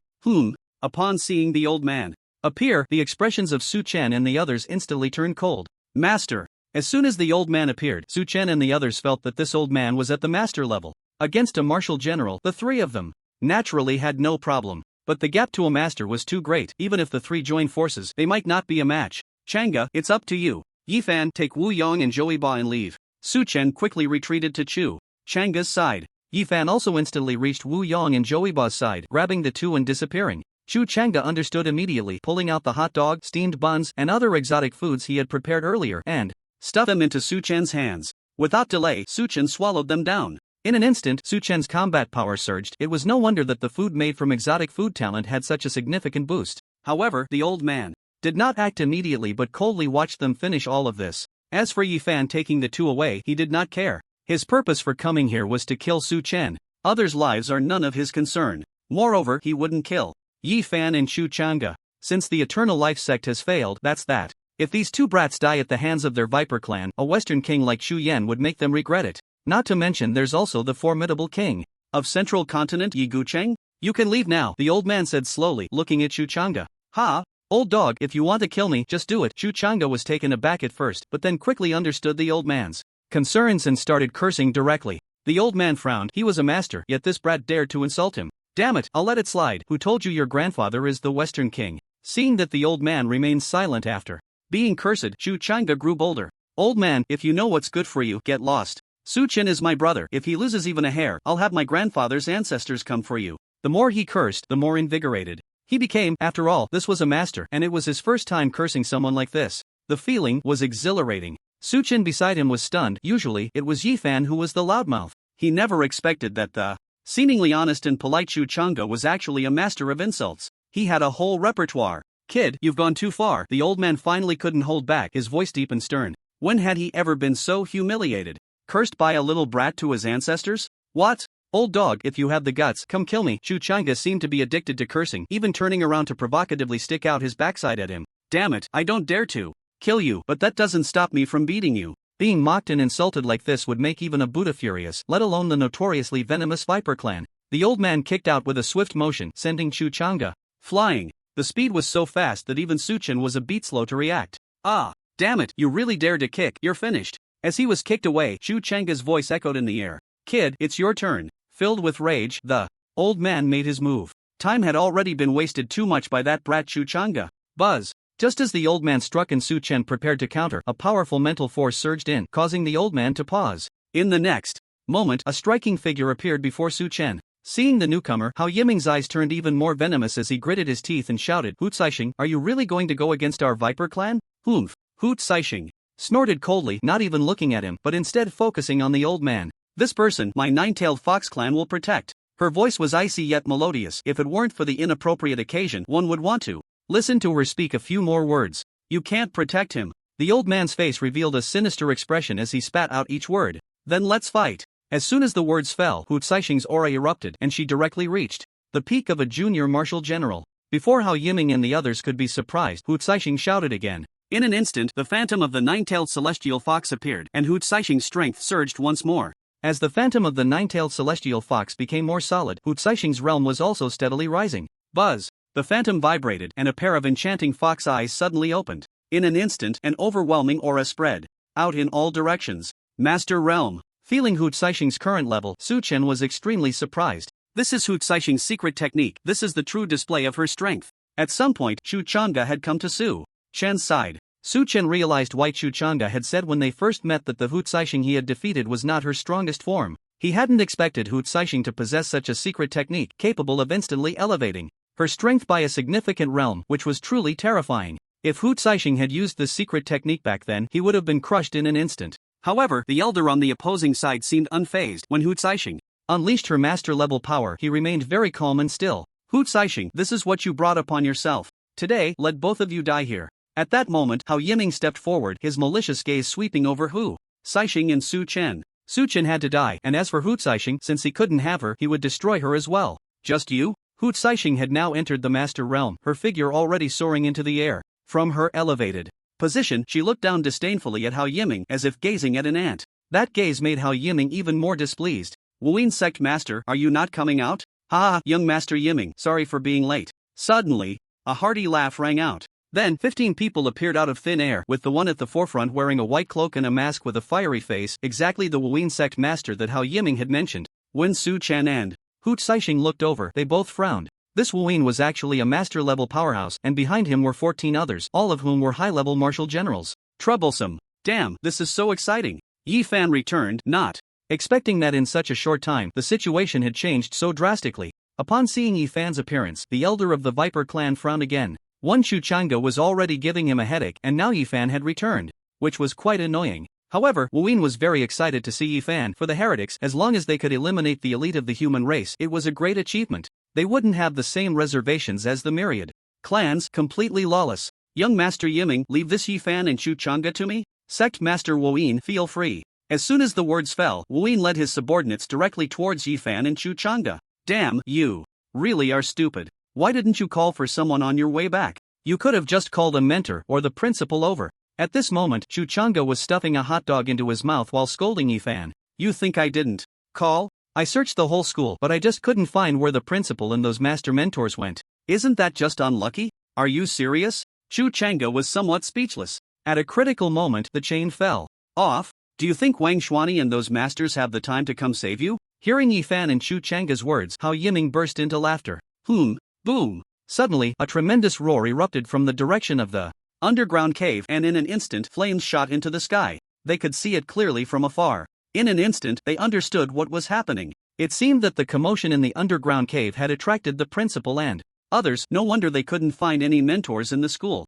Upon seeing the old man appear, the expressions of Su Chen and the others instantly turned cold. Master. As soon as the old man appeared, Su Chen and the others felt that this old man was at the master level. Against a martial general, the three of them naturally had no problem. But the gap to a master was too great. Even if the three joined forces, they might not be a match. Chang'e, it's up to you. Yi Fan, take Wu Yong and Joey Ba and leave. Su Chen quickly retreated to Chu Chang'e's side. Yi Fan also instantly reached Wu Yong and Joey Ba's side, grabbing the two and disappearing. Chu Chang'e understood immediately, pulling out the hot dog, steamed buns, and other exotic foods he had prepared earlier and stuffed them into Su Chen's hands. Without delay, Su Chen swallowed them down. In an instant, Su Chen's combat power surged. It was no wonder that the food made from exotic food talent had such a significant boost. However, the old man did not act immediately but coldly watched them finish all of this. As for Yi Fan taking the two away, he did not care. His purpose for coming here was to kill Su Chen. Others' lives are none of his concern. Moreover, he wouldn't kill Yi Fan and Chu Chang'e. Since the Eternal Life sect has failed, that's that. If these two brats die at the hands of their Viper clan, a Western king like Xu Yan would make them regret it. Not to mention there's also the formidable king of Central Continent, Yi Gucheng. You can leave now, the old man said slowly, looking at Chu Chang'e. Ha! Old dog, if you want to kill me, just do it. Chu Chang'e was taken aback at first, but then quickly understood the old man's concerns and started cursing directly. The old man frowned. He was a master, yet this brat dared to insult him. Damn it, I'll let it slide. Who told you your grandfather is the Western king? Seeing that the old man remained silent after being cursed, Chu Chang'e grew bolder. Old man, if you know what's good for you, get lost. Su Chen is my brother. If he loses even a hair, I'll have my grandfather's ancestors come for you. The more he cursed, the more invigorated he became. After all, this was a master, and it was his first time cursing someone like this. The feeling was exhilarating. Su Chen beside him was stunned. Usually, it was Yi Fan who was the loudmouth. He never expected that the seemingly honest and polite Chu Chang'e was actually a master of insults. He had a whole repertoire. Kid, you've gone too far. The old man finally couldn't hold back, his voice deep and stern. When had he ever been so humiliated? Cursed by a little brat to his ancestors? What? Old dog, if you have the guts, come kill me. Chu Chang'e seemed to be addicted to cursing, even turning around to provocatively stick out his backside at him. Damn it, I don't dare to kill you, but that doesn't stop me from beating you. Being mocked and insulted like this would make even a Buddha furious, let alone the notoriously venomous Viper clan. The old man kicked out with a swift motion, sending Chu Chang'e flying. The speed was so fast that even Su Chen was a beat slow to react. Ah, damn it, you really dared to kick, you're finished. As he was kicked away, Chu Chang'e's voice echoed in the air. Kid, it's your turn. Filled with rage, the old man made his move. Time had already been wasted too much by that brat Chu Chang'e. Buzz. Just as the old man struck and Su Chen prepared to counter, a powerful mental force surged in, causing the old man to pause. In the next moment, a striking figure appeared before Su Chen. Seeing the newcomer, Hao Yiming's eyes turned even more venomous as he gritted his teeth and shouted, Hu Caixing, are you really going to go against our Viper clan? Humph. Hu Caixing snorted coldly, not even looking at him, but instead focusing on the old man. This person, my nine-tailed fox clan will protect. Her voice was icy yet melodious. If it weren't for the inappropriate occasion, one would want to listen to her speak a few more words. You can't protect him. The old man's face revealed a sinister expression as he spat out each word. Then let's fight. As soon as the words fell, Hu Caixing's aura erupted, and she directly reached the peak of a junior martial general. Before Hao Yiming and the others could be surprised, Hu Caixing shouted again. In an instant, the phantom of the nine-tailed celestial fox appeared, and Hu Caixing's strength surged once more. As the phantom of the nine-tailed celestial fox became more solid, Hu Caixing's realm was also steadily rising. Buzz! The phantom vibrated, and a pair of enchanting fox eyes suddenly opened. In an instant, an overwhelming aura spread out in all directions. Master Realm. Feeling Hu Caixing's current level, Su Chen was extremely surprised. This is Hu Caixing's secret technique. This is the true display of her strength. At some point, Chu Chang'e had come to Su Chen's side. Su Chen realized why Chu Changa had said when they first met that the Hu Caixing he had defeated was not her strongest form. He hadn't expected Hu Caixing to possess such a secret technique capable of instantly elevating her strength by a significant realm, which was truly terrifying. If Hu Caixing had used this secret technique back then, he would have been crushed in an instant. However, the elder on the opposing side seemed unfazed when Hu Caixing unleashed her master-level power. He remained very calm and still. Hu Caixing, this is what you brought upon yourself. Today, let both of you die here. At that moment, Hao Yiming stepped forward, his malicious gaze sweeping over Hu Caixing and Su Chen. Su Chen had to die, and as for Hu Caixing, since he couldn't have her, he would destroy her as well. Just you? Hu Caixing had now entered the master realm, her figure already soaring into the air. From her elevated position, she looked down disdainfully at Hao Yiming as if gazing at an ant. That gaze made Hao Yiming even more displeased. Wuyin sect master, are you not coming out? Ha, young master Yiming, sorry for being late. Suddenly, a hearty laugh rang out. Then 15 people appeared out of thin air, with the one at the forefront wearing a white cloak and a mask with a fiery face, exactly the Wuyin sect master that Hao Yiming had mentioned. When Su Chen and Hu Caixing looked over, they both frowned. This Wuyin was actually a master-level powerhouse, and behind him were 14 others, all of whom were high-level martial generals. Troublesome. Damn, this is so exciting. Yi Fan returned, not expecting that in such a short time the situation had changed so drastically. Upon seeing Yi Fan's appearance, the elder of the Viper clan frowned again. One Chu Changa was already giving him a headache, and now Yi Fan had returned, which was quite annoying. However, Wuyin was very excited to see Yi Fan. For the heretics, as long as they could eliminate the elite of the human race, it was a great achievement. They wouldn't have the same reservations as the myriad clans, completely lawless. Young Master Yiming, leave this Yi Fan and Chu Changa to me? Sect Master Wuyin, feel free. As soon as the words fell, Wuyin led his subordinates directly towards Yi Fan and Chu Changa. Damn, you really are stupid. Why didn't you call for someone on your way back? You could have just called a mentor or the principal over. At this moment, Chu Changa was stuffing a hot dog into his mouth while scolding Yi Fan. You think I didn't call? I searched the whole school, but I just couldn't find where the principal and those master mentors went. Isn't that just unlucky? Are you serious? Chu Changa was somewhat speechless. At a critical moment, the chain fell off. Do you think Wang Xuani and those masters have the time to come save you? Hearing Yi Fan and Chu Changa's words, Hao Yiming burst into laughter. Boom. Suddenly, a tremendous roar erupted from the direction of the underground cave, and in an instant, flames shot into the sky. They could see it clearly from afar. In an instant, they understood what was happening. It seemed that the commotion in the underground cave had attracted the principal and others. No wonder they couldn't find any mentors in the school.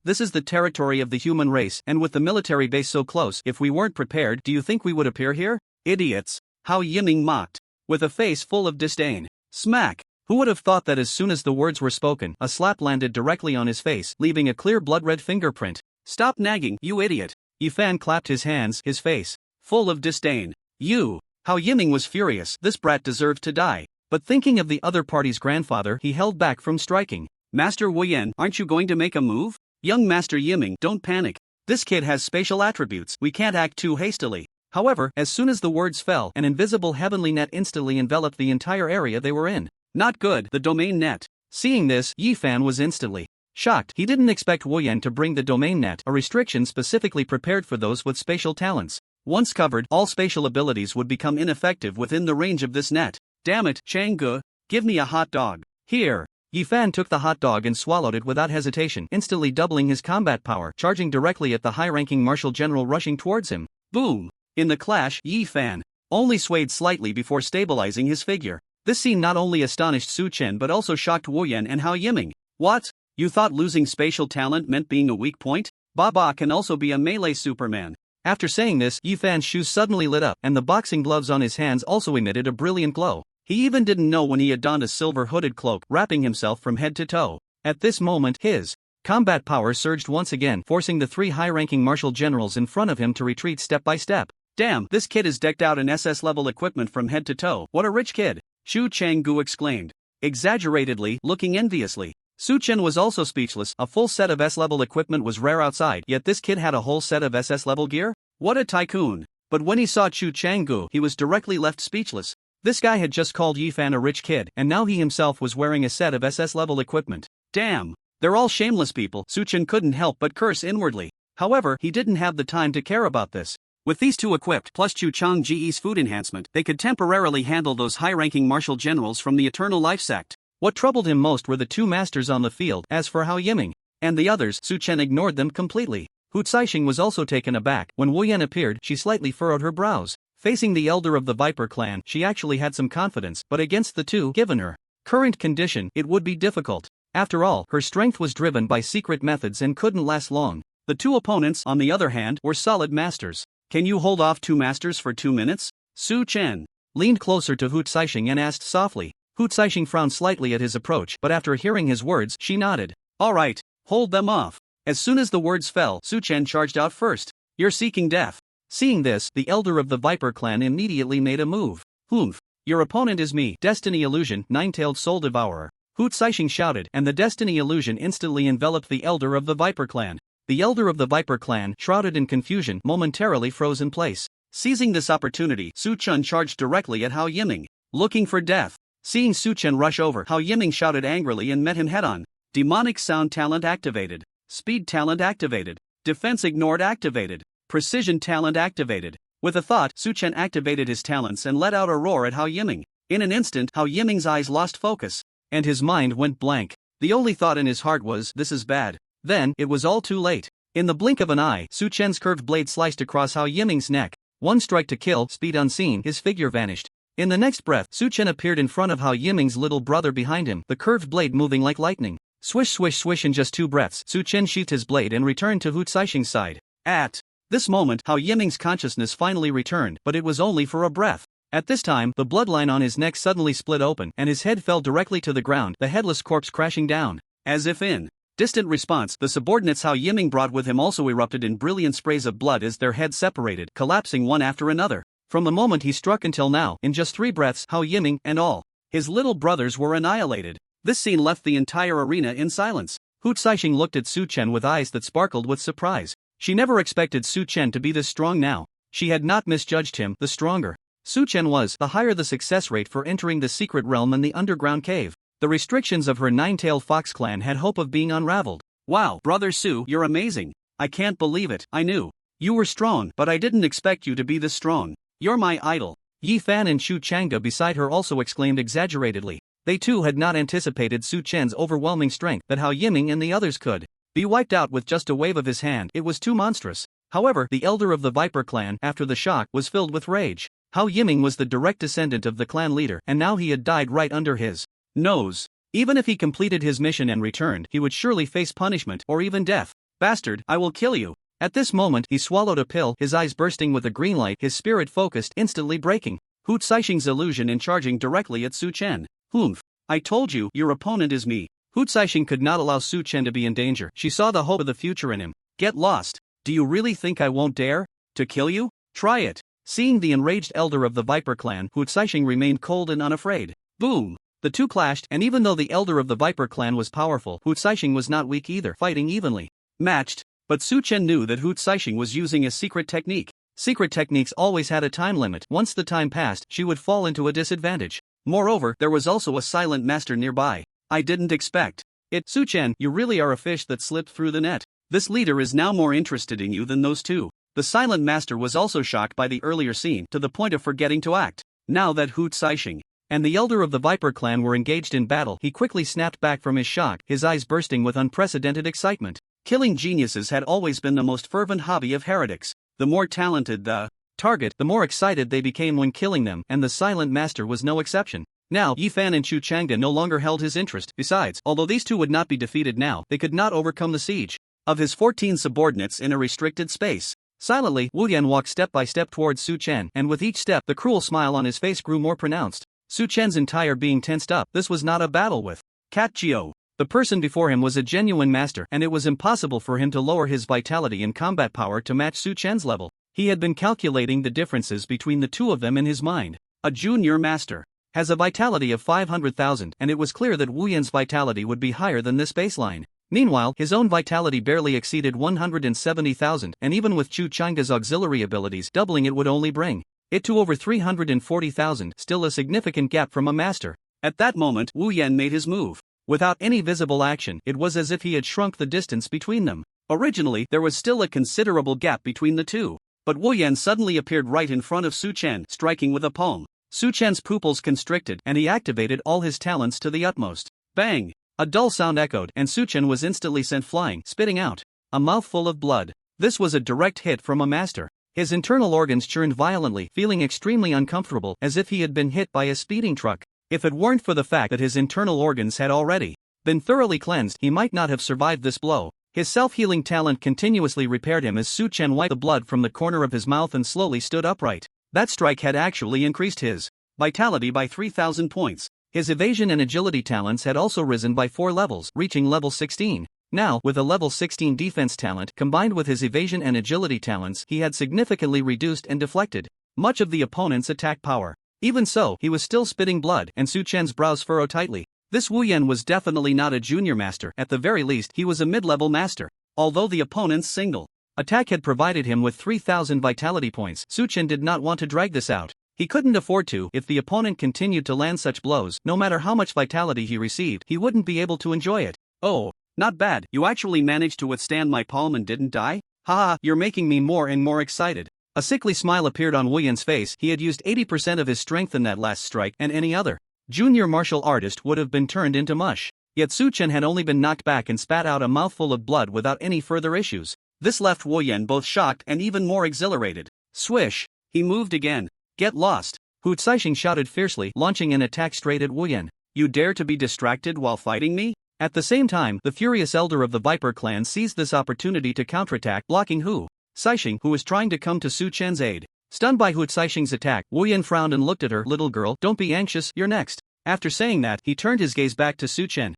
This is the territory of the human race, and with the military base so close, if we weren't prepared, do you think we would appear here? Idiots. Hao Yiming mocked, with a face full of disdain. Smack! Who would have thought that as soon as the words were spoken, a slap landed directly on his face, leaving a clear blood-red fingerprint. Stop nagging, you idiot! Yi Fan clapped his hands, his face full of disdain. You! Hao Yiming was furious. This brat deserved to die. But thinking of the other party's grandfather, he held back from striking. Master Wuyan, aren't you going to make a move? Young Master Yiming, don't panic. This kid has spatial attributes, we can't act too hastily. However, as soon as the words fell, an invisible heavenly net instantly enveloped the entire area they were in. Not good, the domain net. Seeing this, Yi Fan was instantly shocked. He didn't expect Wuyan to bring the domain net, a restriction specifically prepared for those with spatial talents. Once covered, all spatial abilities would become ineffective within the range of this net. Damn it, Chang'e, give me a hot dog. Here. Yi Fan took the hot dog and swallowed it without hesitation, instantly doubling his combat power, charging directly at the high-ranking martial general rushing towards him. Boom! In the clash, Yi Fan only swayed slightly before stabilizing his figure. This scene not only astonished Su Chen but also shocked Wuyan and Hao Yiming. What? You thought losing spatial talent meant being a weak point? Baba can also be a melee Superman. After saying this, Yi Fan's shoes suddenly lit up, and the boxing gloves on his hands also emitted a brilliant glow. He even didn't know when he had donned a silver hooded cloak, wrapping himself from head to toe. At this moment, his combat power surged once again, forcing the three high-ranking martial generals in front of him to retreat step by step. Damn, this kid is decked out in SS-level equipment from head to toe. What a rich kid! Xu Chang'e exclaimed, exaggeratedly, looking enviously. Su Chen was also speechless. A full set of S-level equipment was rare outside, yet this kid had a whole set of SS-level gear? What a tycoon! But when he saw Xu Chang'e, he was directly left speechless. This guy had just called Yi Fan a rich kid, and now he himself was wearing a set of SS-level equipment. Damn! They're all shameless people. Su Chen couldn't help but curse inwardly. However, he didn't have the time to care about this. With these two equipped, plus Chu Chang'e's food enhancement, they could temporarily handle those high-ranking martial generals from the Eternal Life sect. What troubled him most were the two masters on the field. As for Hao Yiming and the others, Su Chen ignored them completely. Hu Caixing was also taken aback. When Wu Yan appeared, she slightly furrowed her brows. Facing the elder of the Viper clan, she actually had some confidence, but against the two, given her current condition, it would be difficult. After all, her strength was driven by secret methods and couldn't last long. The two opponents, on the other hand, were solid masters. Can you hold off two masters for 2 minutes? Su Chen leaned closer to Hu Caixing and asked softly. Hu Caixing frowned slightly at his approach, but after hearing his words, she nodded. All right, hold them off. As soon as the words fell, Su Chen charged out first. You're seeking death. Seeing this, the elder of the Viper clan immediately made a move. Humph. Your opponent is me, Destiny Illusion, Nine-Tailed Soul Devourer. Hu Caixing shouted, and the Destiny Illusion instantly enveloped the elder of the Viper clan. The elder of the Viper clan, shrouded in confusion, momentarily froze in place. Seizing this opportunity, Su Chen charged directly at Hao Yiming, looking for death. Seeing Su Chen rush over, Hao Yiming shouted angrily and met him head-on. Demonic Sound Talent activated. Speed Talent activated. Defense Ignored activated. Precision Talent activated. With a thought, Su Chen activated his talents and let out a roar at Hao Yiming. In an instant, Hao Yiming's eyes lost focus, and his mind went blank. The only thought in his heart was, this is bad. Then, it was all too late. In the blink of an eye, Su Chen's curved blade sliced across Hao Yiming's neck. One strike to kill, speed unseen, his figure vanished. In the next breath, Su Chen appeared in front of Hao Yiming's little brother behind him, the curved blade moving like lightning. Swish swish swish. In just 2 breaths, Su Chen sheathed his blade and returned to Hu Caixing's side. At this moment, Hao Yiming's consciousness finally returned, but it was only for a breath. At this time, the bloodline on his neck suddenly split open, and his head fell directly to the ground, the headless corpse crashing down. As if in distant response, the subordinates Hao Yiming brought with him also erupted in brilliant sprays of blood as their heads separated, collapsing one after another. From the moment he struck until now, in just 3 breaths, Hao Yiming and all his little brothers were annihilated. This scene left the entire arena in silence. Hu Caixing looked at Su Chen with eyes that sparkled with surprise. She never expected Su Chen to be this strong now. She had not misjudged him. The stronger Su Chen was, the higher the success rate for entering the secret realm and the underground cave. The restrictions of her Nine-Tailed Fox clan had hope of being unraveled. Wow, Brother Su, you're amazing. I can't believe it. I knew you were strong, but I didn't expect you to be this strong. You're my idol. Yi Fan and Shu Chang'e beside her also exclaimed exaggeratedly. They too had not anticipated Su Chen's overwhelming strength, that Hao Yiming and the others could be wiped out with just a wave of his hand. It was too monstrous. However, the elder of the Viper clan, after the shock, was filled with rage. Hao Yiming was the direct descendant of the clan leader, and now he had died right under his nose. Even if he completed his mission and returned, he would surely face punishment, or even death. Bastard, I will kill you. At this moment, he swallowed a pill, his eyes bursting with a green light, his spirit focused, instantly breaking Hu Caixing's illusion and charging directly at Su Chen. Humph. I told you, your opponent is me. Hu Caixing could not allow Su Chen to be in danger. She saw the hope of the future in him. Get lost. Do you really think I won't dare to kill you? Try it. Seeing the enraged elder of the Viper clan, Hu Caixing remained cold and unafraid. Boom. The two clashed, and even though the elder of the Viper clan was powerful, Hu Caixing was not weak either, fighting evenly matched. But Su Chen knew that Hu Caixing was using a secret technique. Secret techniques always had a time limit. Once the time passed, she would fall into a disadvantage. Moreover, there was also a silent master nearby. I didn't expect it. Su Chen, you really are a fish that slipped through the net. This leader is now more interested in you than those two. The silent master was also shocked by the earlier scene, to the point of forgetting to act. Now that Hu Caixing and the elder of the Viper clan were engaged in battle, he quickly snapped back from his shock, his eyes bursting with unprecedented excitement. Killing geniuses had always been the most fervent hobby of heretics. The more talented the target, the more excited they became when killing them, and the silent master was no exception. Now, Yi Fan and Shu Chang'e no longer held his interest. Besides, although these two would not be defeated now, they could not overcome the siege of his 14 subordinates in a restricted space. Silently, Wu Yan walked step by step towards Su Chen, and with each step, the cruel smile on his face grew more pronounced. Su Chen's entire being tensed up. This was not a battle with Cat Jiao. The person before him was a genuine master, and it was impossible for him to lower his vitality and combat power to match Su Chen's level. He had been calculating the differences between the two of them in his mind. A junior master has a vitality of 500,000, and it was clear that Wu Yan's vitality would be higher than this baseline. Meanwhile, his own vitality barely exceeded 170,000, and even with Chu Chang'e's auxiliary abilities, doubling it would only bring it to over 340,000, still a significant gap from a master. At that moment, Wu Yan made his move. Without any visible action, it was as if he had shrunk the distance between them. Originally, there was still a considerable gap between the two. But Wu Yan suddenly appeared right in front of Su Chen, striking with a palm. Su Chen's pupils constricted, and he activated all his talents to the utmost. Bang! A dull sound echoed, and Su Chen was instantly sent flying, spitting out a mouthful of blood. This was a direct hit from a master. His internal organs churned violently, feeling extremely uncomfortable, as if he had been hit by a speeding truck. If it weren't for the fact that his internal organs had already been thoroughly cleansed, he might not have survived this blow. His self-healing talent continuously repaired him as Su Chen wiped the blood from the corner of his mouth and slowly stood upright. That strike had actually increased his vitality by 3,000 points. His evasion and agility talents had also risen by 4 levels, reaching level 16. Now, with a level 16 defense talent combined with his evasion and agility talents, he had significantly reduced and deflected much of the opponent's attack power. Even so, he was still spitting blood, and Su Chen's brows furrowed tightly. This Wu Yan was definitely not a junior master, at the very least he was a mid-level master. Although the opponent's single attack had provided him with 3,000 vitality points, Su Chen did not want to drag this out. He couldn't afford to. If the opponent continued to land such blows, no matter how much vitality he received, he wouldn't be able to enjoy it. Oh, not bad, you actually managed to withstand my palm and didn't die? Haha, you're making me more and more excited. A sickly smile appeared on Wu Yan's face. He had used 80% of his strength in that last strike, and any other junior martial artist would have been turned into mush. Yet Su Chen had only been knocked back and spat out a mouthful of blood without any further issues. This left Wu Yan both shocked and even more exhilarated. Swish! He moved again. Get lost! Hu Caixing shouted fiercely, launching an attack straight at Wu Yan. You dare to be distracted while fighting me? At the same time, the furious elder of the Viper clan seized this opportunity to counterattack, blocking Hu Caixing, who was trying to come to Su Chen's aid. Stunned by Hu Caixing's attack, Wu Yan frowned and looked at her. Little girl, don't be anxious, you're next. After saying that, he turned his gaze back to Su Chen.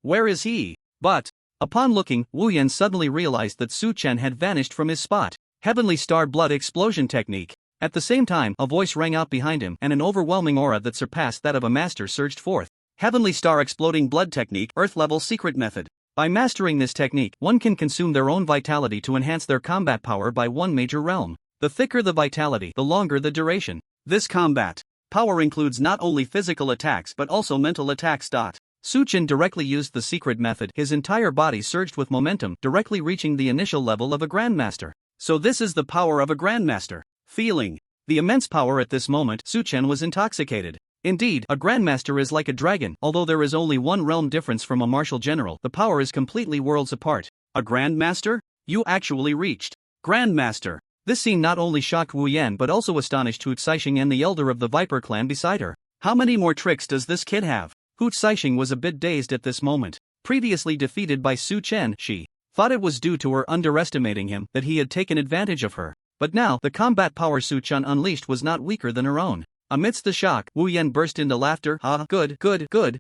Where is he? But, upon looking, Wu Yan suddenly realized that Su Chen had vanished from his spot. Heavenly Star Blood Explosion Technique. At the same time, a voice rang out behind him, and an overwhelming aura that surpassed that of a master surged forth. Heavenly Star Exploding Blood Technique, Earth Level Secret Method. By mastering this technique, one can consume their own vitality to enhance their combat power by one major realm. The thicker the vitality, the longer the duration. This combat power includes not only physical attacks but also mental attacks. Su Chen directly used the secret method. His entire body surged with momentum, directly reaching the initial level of a Grandmaster. So this is the power of a Grandmaster. Feeling the immense power at this moment, Su Chen was intoxicated. Indeed, a Grandmaster is like a dragon. Although there is only one realm difference from a martial general, the power is completely worlds apart. A Grandmaster? You actually reached Grandmaster. This scene not only shocked Wu Yan but also astonished Hu Caixing and the elder of the Viper clan beside her. How many more tricks does this kid have? Hu Caixing was a bit dazed at this moment. Previously defeated by Su Chen, she thought it was due to her underestimating him that he had taken advantage of her. But now, the combat power Su Chen unleashed was not weaker than her own. Amidst the shock, Wu Yan burst into laughter. Good.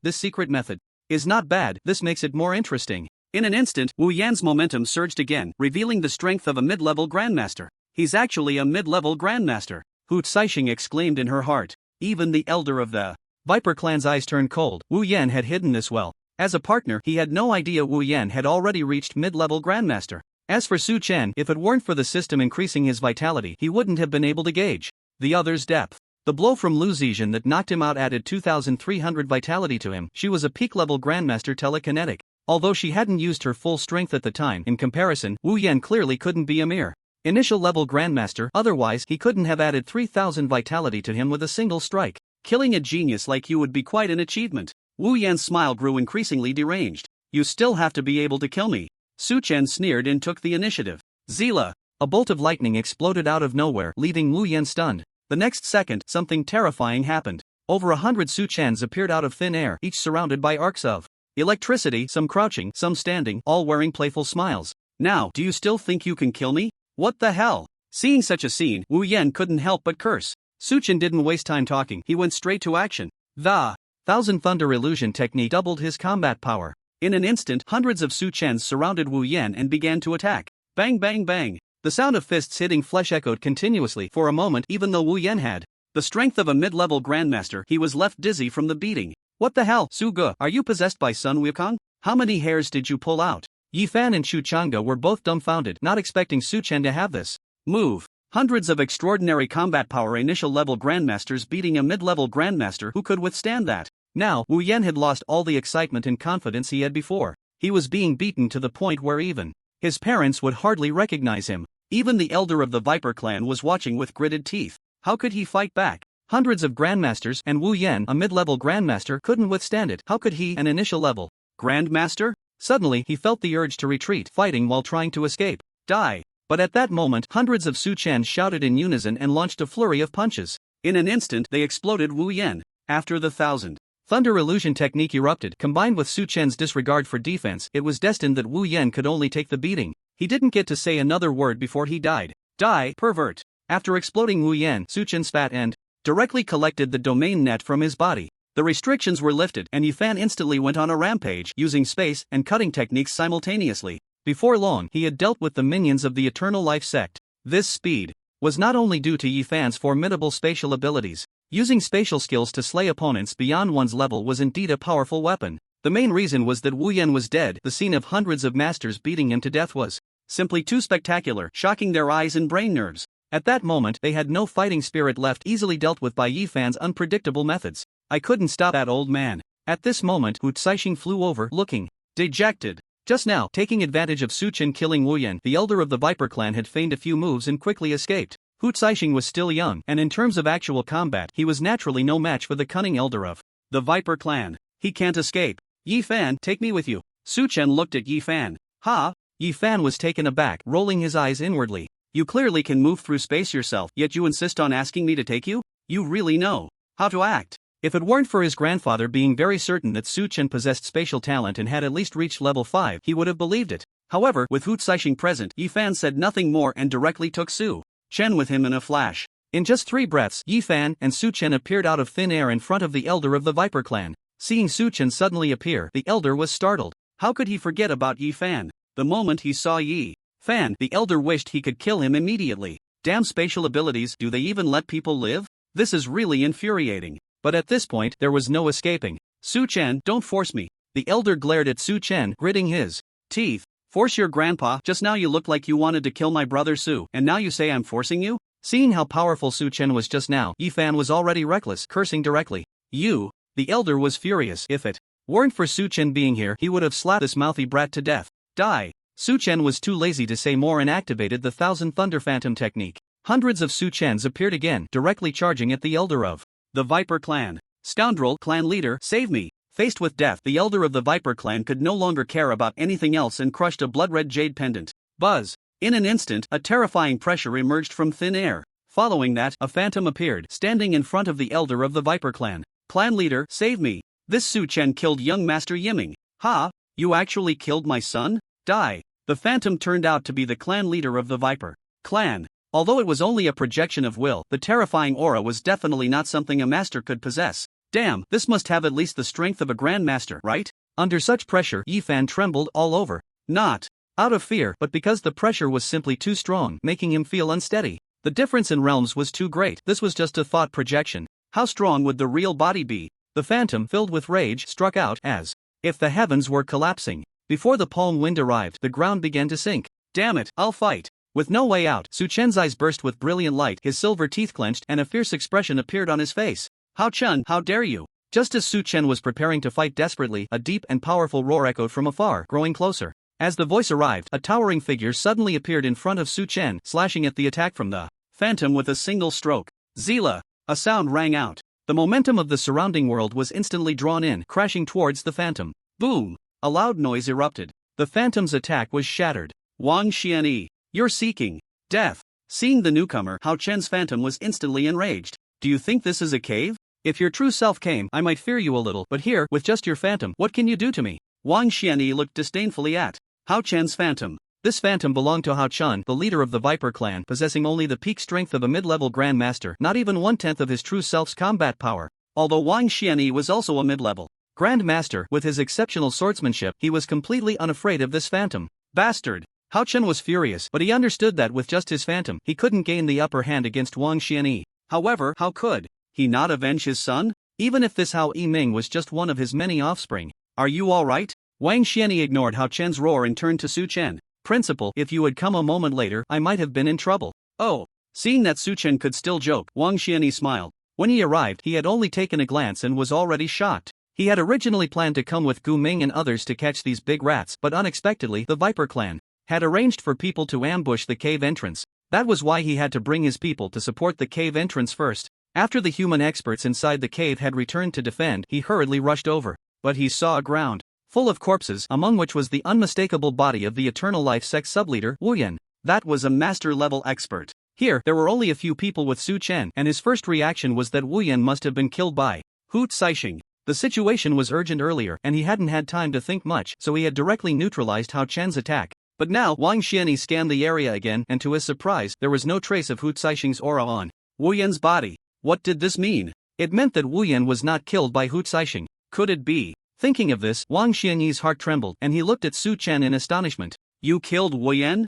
This secret method is not bad. This makes it more interesting. In an instant, Wu Yan's momentum surged again, revealing the strength of a mid-level Grandmaster. He's actually a mid-level Grandmaster. Hu Caixing exclaimed in her heart. Even the elder of the Viper clan's eyes turned cold. Wu Yan had hidden this well. As a partner, he had no idea Wu Yan had already reached mid-level Grandmaster. As for Su Chen, if it weren't for the system increasing his vitality, he wouldn't have been able to gauge the other's depth. The blow from Lu Zizhan that knocked him out added 2,300 vitality to him. She was a peak-level Grandmaster telekinetic. Although she hadn't used her full strength at the time, in comparison, Wu Yan clearly couldn't be a mere initial level Grandmaster, otherwise he couldn't have added 3,000 vitality to him with a single strike. Killing a genius like you would be quite an achievement. Wu Yan's smile grew increasingly deranged. You still have to be able to kill me. Su Chen sneered and took the initiative. Zila! A bolt of lightning exploded out of nowhere, leaving Wu Yan stunned. The next second, something terrifying happened. Over 100 Su Chens appeared out of thin air, each surrounded by arcs of electricity, some crouching, some standing, all wearing playful smiles. Now, do you still think you can kill me? What the hell? Seeing such a scene, Wu Yan couldn't help but curse. Su Chen didn't waste time talking, he went straight to action. The Thousand Thunder Illusion technique doubled his combat power. In an instant, hundreds of Su Chens surrounded Wu Yan and began to attack. Bang bang bang. The sound of fists hitting flesh echoed continuously. For a moment, even though Wu Yan had the strength of a mid-level Grandmaster, he was left dizzy from the beating. What the hell, Su Ge, are you possessed by Sun Wukong? How many hairs did you pull out? Yi Fan and Chu Changge were both dumbfounded, not expecting Su Chen to have this move. Hundreds of extraordinary combat power initial level Grandmasters beating a mid-level Grandmaster. Who could withstand that? Now, Wu Yan had lost all the excitement and confidence he had before. He was being beaten to the point where even his parents would hardly recognize him. Even the elder of the Viper clan was watching with gritted teeth. How could he fight back? Hundreds of Grandmasters, and Wu Yan, a mid-level Grandmaster, couldn't withstand it. How could he, an initial level Grandmaster? Suddenly, he felt the urge to retreat, fighting while trying to escape. Die! But at that moment, hundreds of Su Chen shouted in unison and launched a flurry of punches. In an instant, they exploded Wu Yan. After the 1,000 Thunder illusion technique erupted, combined with Su Chen's disregard for defense, it was destined that Wu Yan could only take the beating. He didn't get to say another word before he died. Die, pervert. After exploding Wu Yan, Su Chen's fat end directly collected the domain net from his body. The restrictions were lifted, and Yifan instantly went on a rampage, using space and cutting techniques simultaneously. Before long, he had dealt with the minions of the Eternal Life sect. This speed was not only due to Yifan's formidable spatial abilities. Using spatial skills to slay opponents beyond one's level was indeed a powerful weapon. The main reason was that Wu Yan was dead. The scene of hundreds of masters beating him to death was simply too spectacular, shocking their eyes and brain nerves. At that moment, they had no fighting spirit left, easily dealt with by Yifan's unpredictable methods. I couldn't stop that old man. At this moment, Wu Caixing flew over, looking dejected. Just now, taking advantage of Su Chen killing Wu Yan, the elder of the Viper clan had feigned a few moves and quickly escaped. Wu Caixing was still young, and in terms of actual combat, he was naturally no match for the cunning elder of the Viper clan. He can't escape. Yifan, take me with you. Su Chen looked at Yifan. Ha! Yifan was taken aback, rolling his eyes inwardly. You clearly can move through space yourself, yet you insist on asking me to take you? You really know how to act. If it weren't for his grandfather being very certain that Su Chen possessed spatial talent and had at least reached level 5, he would have believed it. However, with Wu Caixing present, Yifan said nothing more and directly took Su Chen with him in a flash. In just 3 breaths, Yifan and Su Chen appeared out of thin air in front of the elder of the Viper clan. Seeing Su Chen suddenly appear, the elder was startled. How could he forget about Yifan? The moment he saw Yifan, the elder wished he could kill him immediately. Damn spatial abilities, do they even let people live? This is really infuriating. But at this point, there was no escaping. Su Chen, don't force me. The elder glared at Su Chen, gritting his teeth. Force your grandpa? Just now you looked like you wanted to kill my brother Su, and now you say I'm forcing you? Seeing how powerful Su Chen was just now, Yifan was already reckless, cursing directly. You! The elder was furious. If it weren't for Su Chen being here, he would have slapped this mouthy brat to death. Die! Su Chen was too lazy to say more and activated the 1,000 Thunder Phantom technique. Hundreds of Su Chens appeared again, directly charging at the elder of the Viper clan. Scoundrel, clan leader, save me. Faced with death, the elder of the Viper clan could no longer care about anything else and crushed a blood-red jade pendant. Buzz! In an instant, a terrifying pressure emerged from thin air. Following that, a phantom appeared, standing in front of the elder of the Viper clan. Clan leader, save me. This Su Chen killed young Master Yiming. Ha! You actually killed my son? Die! The phantom turned out to be the clan leader of the Viper clan. Although it was only a projection of will, the terrifying aura was definitely not something a master could possess. Damn, this must have at least the strength of a grandmaster, right? Under such pressure, Yifan trembled all over. Not out of fear, but because the pressure was simply too strong, making him feel unsteady. The difference in realms was too great. This was just a thought projection. How strong would the real body be? The phantom, filled with rage, struck out as if the heavens were collapsing. Before the palm wind arrived, the ground began to sink. Damn it, I'll fight. With no way out, Su Chen's eyes burst with brilliant light, his silver teeth clenched, and a fierce expression appeared on his face. Hao Chun, how dare you? Just as Su Chen was preparing to fight desperately, a deep and powerful roar echoed from afar, growing closer. As the voice arrived, a towering figure suddenly appeared in front of Su Chen, slashing at the attack from the phantom with a single stroke. Zila! A sound rang out. The momentum of the surrounding world was instantly drawn in, crashing towards the phantom. Boom! A loud noise erupted. The phantom's attack was shattered. Wang Xianyi, you're seeking death. Seeing the newcomer, Hao Chen's phantom was instantly enraged. Do you think this is a cave? If your true self came, I might fear you a little, but here, with just your phantom, what can you do to me? Wang Xianyi looked disdainfully at Hao Chen's phantom. This phantom belonged to Hao Chun, the leader of the Viper clan, possessing only the peak strength of a mid-level grandmaster, not even 1/10 of his true self's combat power. Although Wang Xianyi was also a mid-level grandmaster, with his exceptional swordsmanship, he was completely unafraid of this phantom. Bastard! Hao Chun was furious, but he understood that with just his phantom, he couldn't gain the upper hand against Wang Xianyi. However, how could he not avenge his son? Even if this Hao Yiming was just one of his many offspring. Are you alright? Wang Xianyi ignored Hao Chen's roar and turned to Su Chen. Principal, if you had come a moment later, I might have been in trouble. Oh. Seeing that Su Chen could still joke, Wang Xianyi smiled. When he arrived, he had only taken a glance and was already shocked. He had originally planned to come with Gu Ming and others to catch these big rats, but unexpectedly, the Viper clan had arranged for people to ambush the cave entrance. That was why he had to bring his people to support the cave entrance first. After the human experts inside the cave had returned to defend, he hurriedly rushed over. But he saw a ground full of corpses, among which was the unmistakable body of the Eternal Life sect subleader, Wu Yan. That was a master-level expert. Here, there were only a few people with Su Chen, and his first reaction was that Wu Yan must have been killed by Hu Caixing. The situation was urgent earlier, and he hadn't had time to think much, so he had directly neutralized Hao Chen's attack. But now, Wang Xianyi scanned the area again, and to his surprise, there was no trace of Hu Caixing's aura on Wu Yan's body. What did this mean? It meant that Wu Yan was not killed by Hu Caixing. Could it be? Thinking of this, Wang Xianyi's heart trembled, and he looked at Su Chen in astonishment. You killed Wu Yan?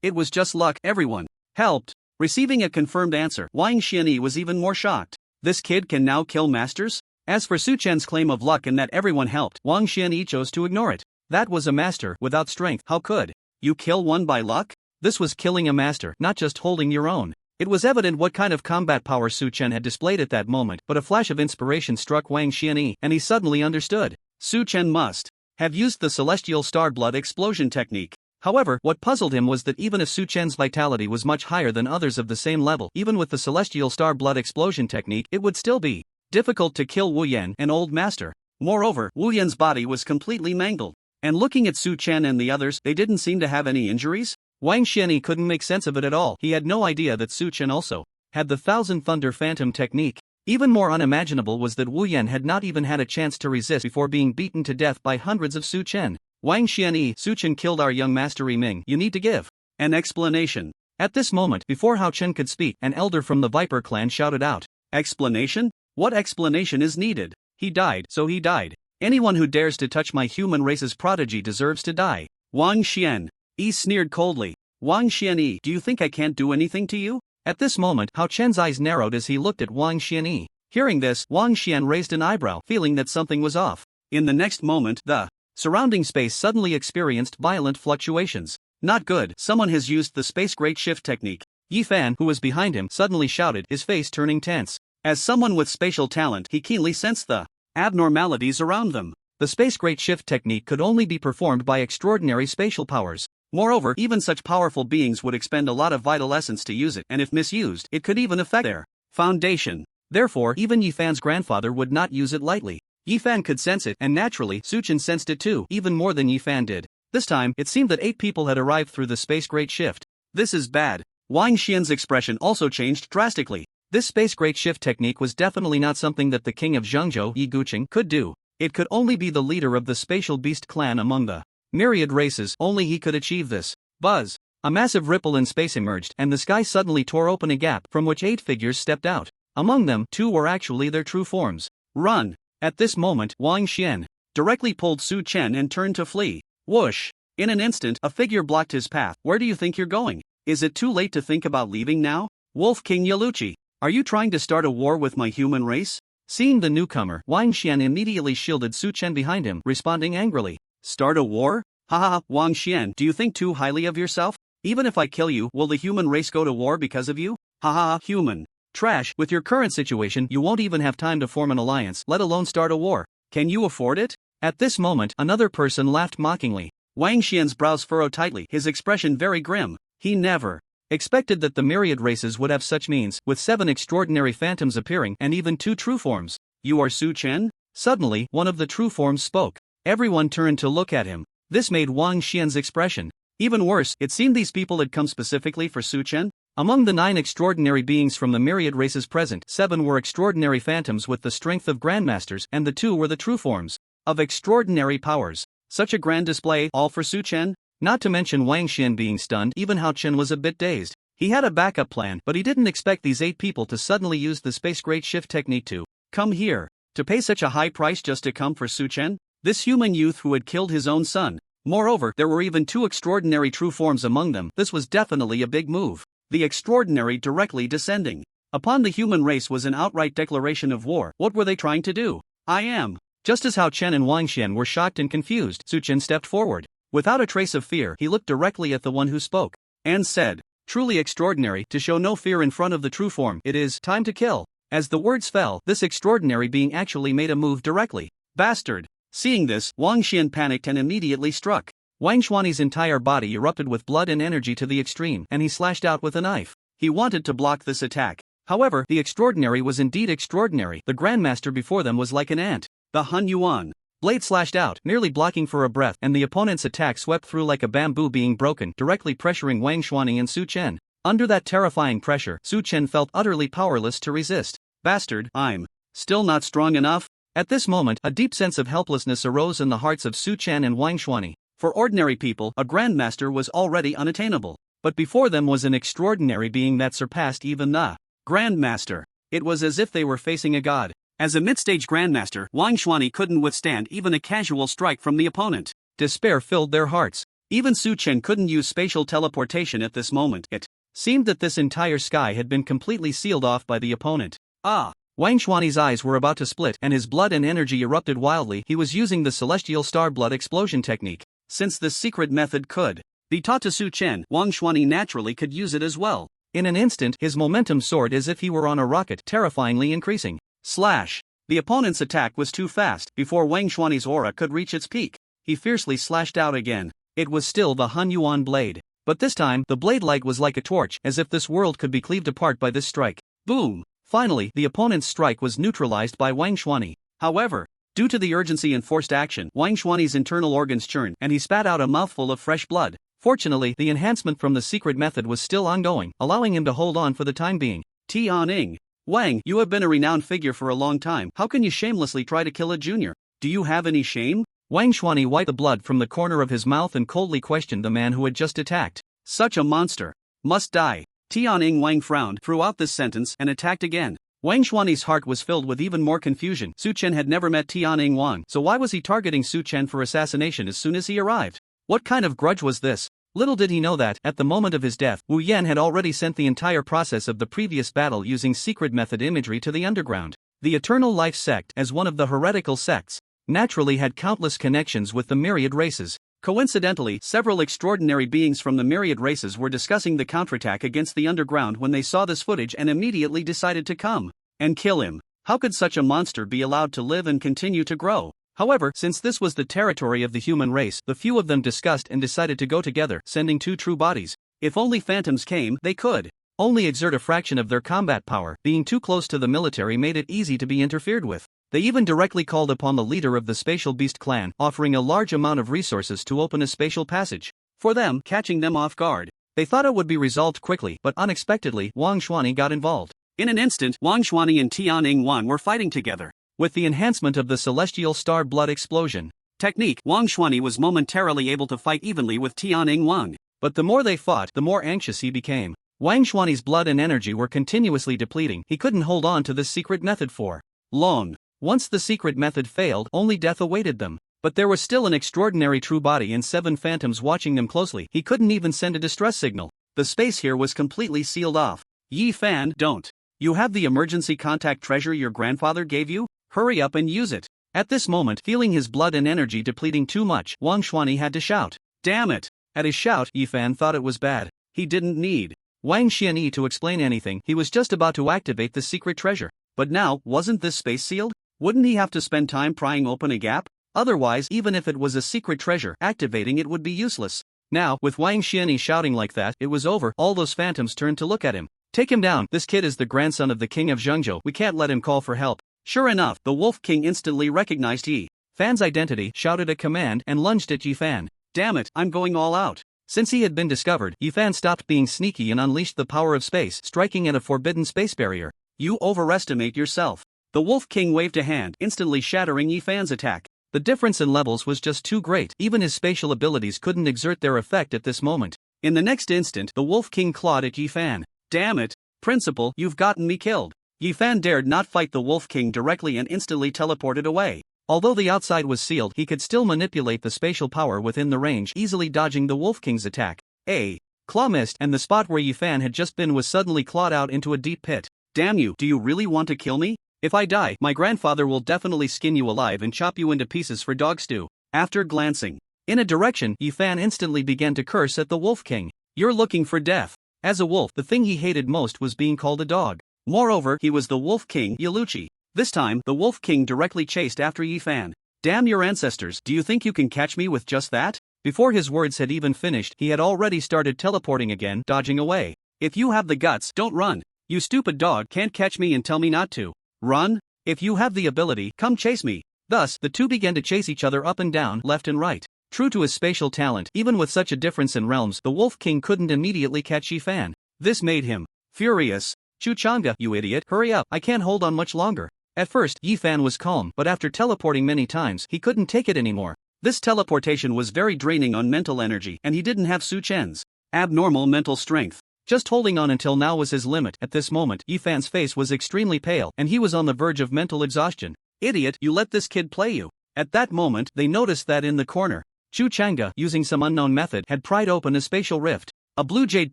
It was just luck, everyone helped. Receiving a confirmed answer, Wang Xianyi was even more shocked. This kid can now kill masters? As for Su Chen's claim of luck and that everyone helped, Wang Xianyi chose to ignore it. That was a master without strength. How could you kill one by luck? This was killing a master, not just holding your own. It was evident what kind of combat power Su Chen had displayed at that moment, but a flash of inspiration struck Wang Xianyi, and he suddenly understood. Su Chen must have used the celestial star blood explosion technique. However, what puzzled him was that even if Su Chen's vitality was much higher than others of the same level, even with the celestial star blood explosion technique, it would still be difficult to kill Wu Yan, an old master. Moreover, Wu Yan's body was completely mangled. And looking at Su Chen and the others, they didn't seem to have any injuries? Wang Xianyi couldn't make sense of it at all. He had no idea that Su Chen also had the Thousand Thunder Phantom technique. Even more unimaginable was that Wu Yan had not even had a chance to resist before being beaten to death by hundreds of Su Chen. Wang Xianyi, Su Chen killed our young master Ming. You need to give an explanation. At this moment, before Hao Chen could speak, an elder from the Viper clan shouted out. Explanation? What explanation is needed? He died, so he died. Anyone who dares to touch my human race's prodigy deserves to die. Wang Xian. Yi sneered coldly. Wang Xianyi, do you think I can't do anything to you? At this moment, Hao Chen's eyes narrowed as he looked at Wang Xianyi. Hearing this, Wang Xian raised an eyebrow, feeling that something was off. In the next moment, the surrounding space suddenly experienced violent fluctuations. Not good. Someone has used the space great shift technique. Yi Fan, who was behind him, suddenly shouted, his face turning tense. As someone with spatial talent, he keenly sensed the abnormalities around them. The space great shift technique could only be performed by extraordinary spatial powers. Moreover, even such powerful beings would expend a lot of vital essence to use it, and if misused, it could even affect their foundation. Therefore, even Yi Fan's grandfather would not use it lightly. Yi Fan could sense it, and naturally, Su Chen sensed it too, even more than Yi Fan did. This time, it seemed that 8 people had arrived through the space great shift. This is bad. Wang Xian's expression also changed drastically. This space great shift technique was definitely not something that the king of Zhengzhou, Yi Guqing, could do. It could only be the leader of the spatial beast clan among the myriad races. Only he could achieve this. Buzz! A massive ripple in space emerged, and the sky suddenly tore open a gap from which 8 figures stepped out. Among them, 2 were actually their true forms. Run! At this moment, Wang Xian directly pulled Su Chen and turned to flee. Whoosh! In an instant, a figure blocked his path. Where do you think you're going? Is it too late to think about leaving now? Wolf King Yaluchi, are you trying to start a war with my human race? Seeing the newcomer, Wang Xian immediately shielded Su Chen behind him, responding angrily. Start a war? Haha, Wang Xian, do you think too highly of yourself? Even if I kill you, will the human race go to war because of you? Haha, human trash. With your current situation, you won't even have time to form an alliance, let alone start a war. Can you afford it? At this moment, another person laughed mockingly. Wang Xian's brows furrowed tightly, his expression very grim. He never expected that the myriad races would have such means, with 7 extraordinary phantoms appearing and even 2 true forms. You are Su Chen? Suddenly, one of the true forms spoke. Everyone turned to look at him. This made Wang Xian's expression even worse. It seemed these people had come specifically for Su Chen. Among the 9 extraordinary beings from the myriad races present, 7 were extraordinary phantoms with the strength of grandmasters, and the 2 were the true forms of extraordinary powers. Such a grand display, all for Su Chen? Not to mention Wang Xian being stunned, even Hao Chen was a bit dazed. He had a backup plan, but he didn't expect these 8 people to suddenly use the space great shift technique to come here. To pay such a high price just to come for Su Chen? This human youth who had killed his own son. Moreover, there were even 2 extraordinary true forms among them. This was definitely a big move. The extraordinary directly descending upon the human race was an outright declaration of war. What were they trying to do? I am. Just as Hao Chen and Wang Xian were shocked and confused, Su Chen stepped forward. Without a trace of fear, he looked directly at the one who spoke and said, truly extraordinary, to show no fear in front of the true form. It is time to kill. As the words fell, this extraordinary being actually made a move directly. Bastard! Seeing this, Wang Xian panicked and immediately struck. Wang Xuani's entire body erupted with blood and energy to the extreme, and he slashed out with a knife. He wanted to block this attack. However, the extraordinary was indeed extraordinary. The grandmaster before them was like an ant. The Hun Yuan blade slashed out, nearly blocking for a breath, and the opponent's attack swept through like a bamboo being broken, directly pressuring Wang Xuanyi and Su Chen. Under that terrifying pressure, Su Chen felt utterly powerless to resist. Bastard, I'm still not strong enough? At this moment, a deep sense of helplessness arose in the hearts of Su Chen and Wang Xuanyi. For ordinary people, a grandmaster was already unattainable. But before them was an extraordinary being that surpassed even the grandmaster. It was as if they were facing a god. As a mid-stage grandmaster, Wang Xuanyi couldn't withstand even a casual strike from the opponent. Despair filled their hearts. Even Su Chen couldn't use spatial teleportation at this moment. It seemed that this entire sky had been completely sealed off by the opponent. Wang Xuanyi's eyes were about to split and his blood and energy erupted wildly. He was using the celestial star blood explosion technique. Since this secret method could be taught to Su Chen, Wang Xuanyi naturally could use it as well. In an instant, his momentum soared as if he were on a rocket, terrifyingly increasing. Slash! The opponent's attack was too fast. Before Wang Xuanyi's aura could reach its peak, he fiercely slashed out again. It was still the Han Yuan blade. But this time, the blade light was like a torch, as if this world could be cleaved apart by this strike. Boom! Finally, the opponent's strike was neutralized by Wang Xuanyi. However, due to the urgency and forced action, Wang Xuanyi's internal organs churned, and he spat out a mouthful of fresh blood. Fortunately, the enhancement from the secret method was still ongoing, allowing him to hold on for the time being. Tianing. Wang, you have been a renowned figure for a long time. How can you shamelessly try to kill a junior? Do you have any shame? Wang Xuanyi wiped the blood from the corner of his mouth and coldly questioned the man who had just attacked. Such a monster. Must die. Tianing Wang frowned throughout this sentence and attacked again. Wang Xuanyi's heart was filled with even more confusion. Su Chen had never met Tianing Wang, so why was he targeting Su Chen for assassination as soon as he arrived? What kind of grudge was this? Little did he know that, at the moment of his death, Wu Yan had already sent the entire process of the previous battle using secret method imagery to the underground. The Eternal Life sect, as one of the heretical sects, naturally had countless connections with the myriad races. Coincidentally, several extraordinary beings from the myriad races were discussing the counterattack against the underground when they saw this footage and immediately decided to come and kill him. How could such a monster be allowed to live and continue to grow? However, since this was the territory of the human race, the few of them discussed and decided to go together, sending 2 true bodies. If only phantoms came, they could only exert a fraction of their combat power. Being too close to the military made it easy to be interfered with. They even directly called upon the leader of the Spatial Beast clan, offering a large amount of resources to open a spatial passage. For them, catching them off guard. They thought it would be resolved quickly, but unexpectedly, Wang Xuanyi got involved. In an instant, Wang Xuanyi and Tianing Wang were fighting together. With the enhancement of the celestial star blood explosion technique, Wang Xuanyi was momentarily able to fight evenly with Tianing Wang. But the more they fought, the more anxious he became. Wang Xuanyi's blood and energy were continuously depleting. He couldn't hold on to this secret method for long. Once the secret method failed, only death awaited them. But there was still an extraordinary true body and 7 phantoms watching them closely. He couldn't even send a distress signal. The space here was completely sealed off. Yi Fan, don't you have the emergency contact treasure your grandfather gave you? Hurry up and use it. At this moment, feeling his blood and energy depleting too much, Wang Xuanyi had to shout. Damn it! At his shout, Yi Fan thought it was bad. He didn't need Wang Xianyi to explain anything. He was just about to activate the secret treasure. But now, wasn't this space sealed? Wouldn't he have to spend time prying open a gap? Otherwise, even if it was a secret treasure, activating it would be useless. Now, with Wang Xianyi shouting like that, it was over. All those phantoms turned to look at him. Take him down. This kid is the grandson of the king of Zhengzhou. We can't let him call for help. Sure enough, the Wolf King instantly recognized Yi Fan's identity, shouted a command, and lunged at Yi Fan. Damn it, I'm going all out. Since he had been discovered, Yi Fan stopped being sneaky and unleashed the power of space, striking at a forbidden space barrier. You overestimate yourself. The Wolf King waved a hand, instantly shattering Yi Fan's attack. The difference in levels was just too great. Even his spatial abilities couldn't exert their effect at this moment. In the next instant, the Wolf King clawed at Yi Fan. Damn it, Principal, you've gotten me killed. Yi Fan dared not fight the Wolf King directly and instantly teleported away. Although the outside was sealed, he could still manipulate the spatial power within the range, easily dodging the Wolf King's attack. A claw missed, and the spot where Yi Fan had just been was suddenly clawed out into a deep pit. Damn you, do you really want to kill me? If I die, my grandfather will definitely skin you alive and chop you into pieces for dog stew. After glancing in a direction, Yi Fan instantly began to curse at the Wolf King. You're looking for death. As a wolf, the thing he hated most was being called a dog. Moreover, he was the Wolf King, Yaluchi. This time, the Wolf King directly chased after Yi Fan. Damn your ancestors, do you think you can catch me with just that? Before his words had even finished, he had already started teleporting again, dodging away. If you have the guts, don't run. You stupid dog can't catch me and tell me not to. Run? If you have the ability, come chase me. Thus, the two began to chase each other up and down, left and right. True to his spatial talent, even with such a difference in realms, the Wolf King couldn't immediately catch Yifan. This made him furious. Chu Chang'e, you idiot, hurry up, I can't hold on much longer. At first, Yifan was calm, but after teleporting many times, he couldn't take it anymore. This teleportation was very draining on mental energy, and he didn't have Su Chen's abnormal mental strength. Just holding on until now was his limit. At this moment, Yifan's face was extremely pale, and he was on the verge of mental exhaustion. Idiot, you let this kid play you. At that moment, they noticed that in the corner, Chu Chang'e, using some unknown method, had pried open a spatial rift. A blue jade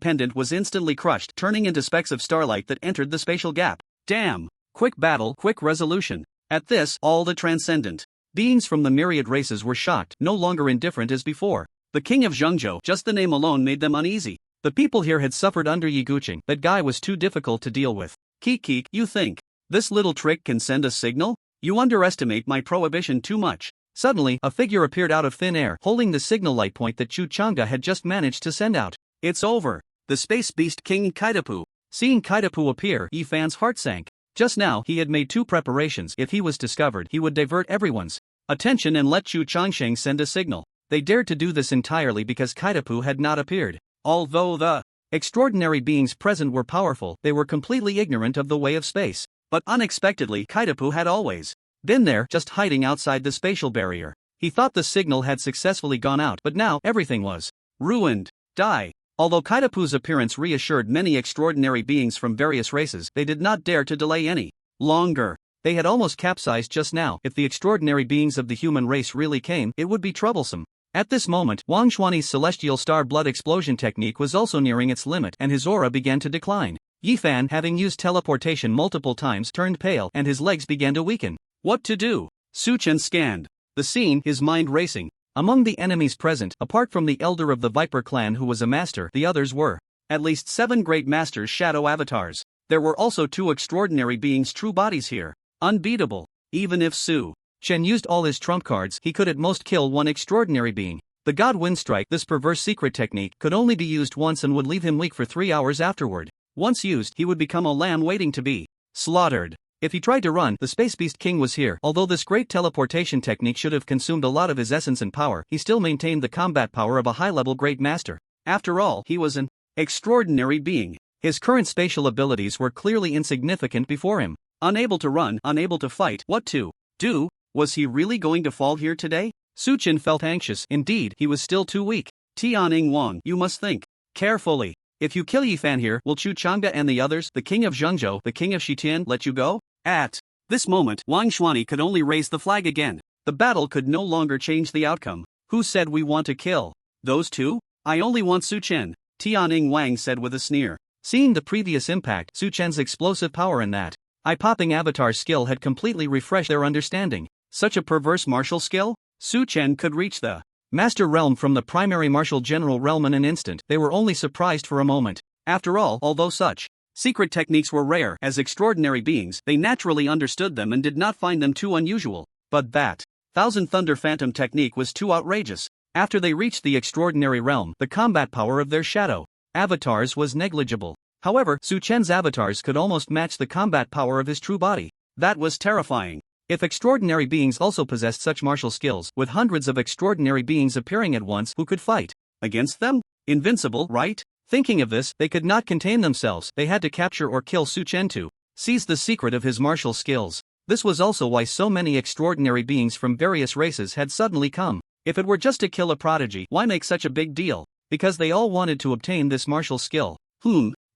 pendant was instantly crushed, turning into specks of starlight that entered the spatial gap. Damn! Quick battle, quick resolution. At this, all the transcendent beings from the myriad races were shocked, no longer indifferent as before. The king of Zhengzhou, just the name alone made them uneasy. The people here had suffered under Yi Guqing. That guy was too difficult to deal with. Keek, you think this little trick can send a signal? You underestimate my prohibition too much. Suddenly, a figure appeared out of thin air, holding the signal light point that Chu Chang'e had just managed to send out. It's over. The space beast King Kaidapu. Seeing Kaidapu appear, Yifan's heart sank. Just now, he had made two preparations. If he was discovered, he would divert everyone's attention and let Chu Changsheng send a signal. They dared to do this entirely because Kaidapu had not appeared. Although the extraordinary beings present were powerful, they were completely ignorant of the way of space. But unexpectedly, Kaidapu had always been there, just hiding outside the spatial barrier. He thought the signal had successfully gone out, but now, everything was ruined. Die. Although Kaidapu's appearance reassured many extraordinary beings from various races, they did not dare to delay any longer. They had almost capsized just now. If the extraordinary beings of the human race really came, it would be troublesome. At this moment, Wang Xuani's celestial star blood explosion technique was also nearing its limit, and his aura began to decline. Yifan, having used teleportation multiple times, turned pale, and his legs began to weaken. What to do? Su Chen scanned the scene, his mind racing. Among the enemies present, apart from the elder of the Viper clan who was a master, the others were at least 7 great masters shadow avatars. There were also 2 extraordinary beings' true bodies here. Unbeatable. Even if Su Chen used all his trump cards, he could at most kill 1 extraordinary being. The God Wind Strike, this perverse secret technique, could only be used once and would leave him weak for 3 hours afterward. Once used, he would become a lamb waiting to be slaughtered. If he tried to run, the Space Beast King was here. Although this great teleportation technique should have consumed a lot of his essence and power, he still maintained the combat power of a high-level great master. After all, he was an extraordinary being. His current spatial abilities were clearly insignificant before him. Unable to run, unable to fight, what to do? Was he really going to fall here today? Su Chen felt anxious. Indeed, he was still too weak. Tianning Wang, you must think carefully. If you kill Yifan here, will Chu Chang'e and the others, the king of Zhengzhou, the king of Shitian, let you go? At this moment, Wang Xuani could only raise the flag again. The battle could no longer change the outcome. Who said we want to kill those 2? I only want Su Chen, Tianning Wang said with a sneer. Seeing the previous impact, Su Chen's explosive power and that eye-popping avatar skill had completely refreshed their understanding. Such a perverse martial skill? Su Chen could reach the Master Realm from the primary martial general realm in an instant. They were only surprised for a moment. After all, although such secret techniques were rare as extraordinary beings, they naturally understood them and did not find them too unusual. But that Thousand Thunder Phantom technique was too outrageous. After they reached the extraordinary realm, the combat power of their shadow avatars was negligible. However, Su Chen's avatars could almost match the combat power of his true body. That was terrifying. If extraordinary beings also possessed such martial skills, with hundreds of extraordinary beings appearing at once, who could fight against them? Invincible, right? Thinking of this, they could not contain themselves. They had to capture or kill Su Chen to seize the secret of his martial skills. This was also why so many extraordinary beings from various races had suddenly come. If it were just to kill a prodigy, why make such a big deal? Because they all wanted to obtain this martial skill.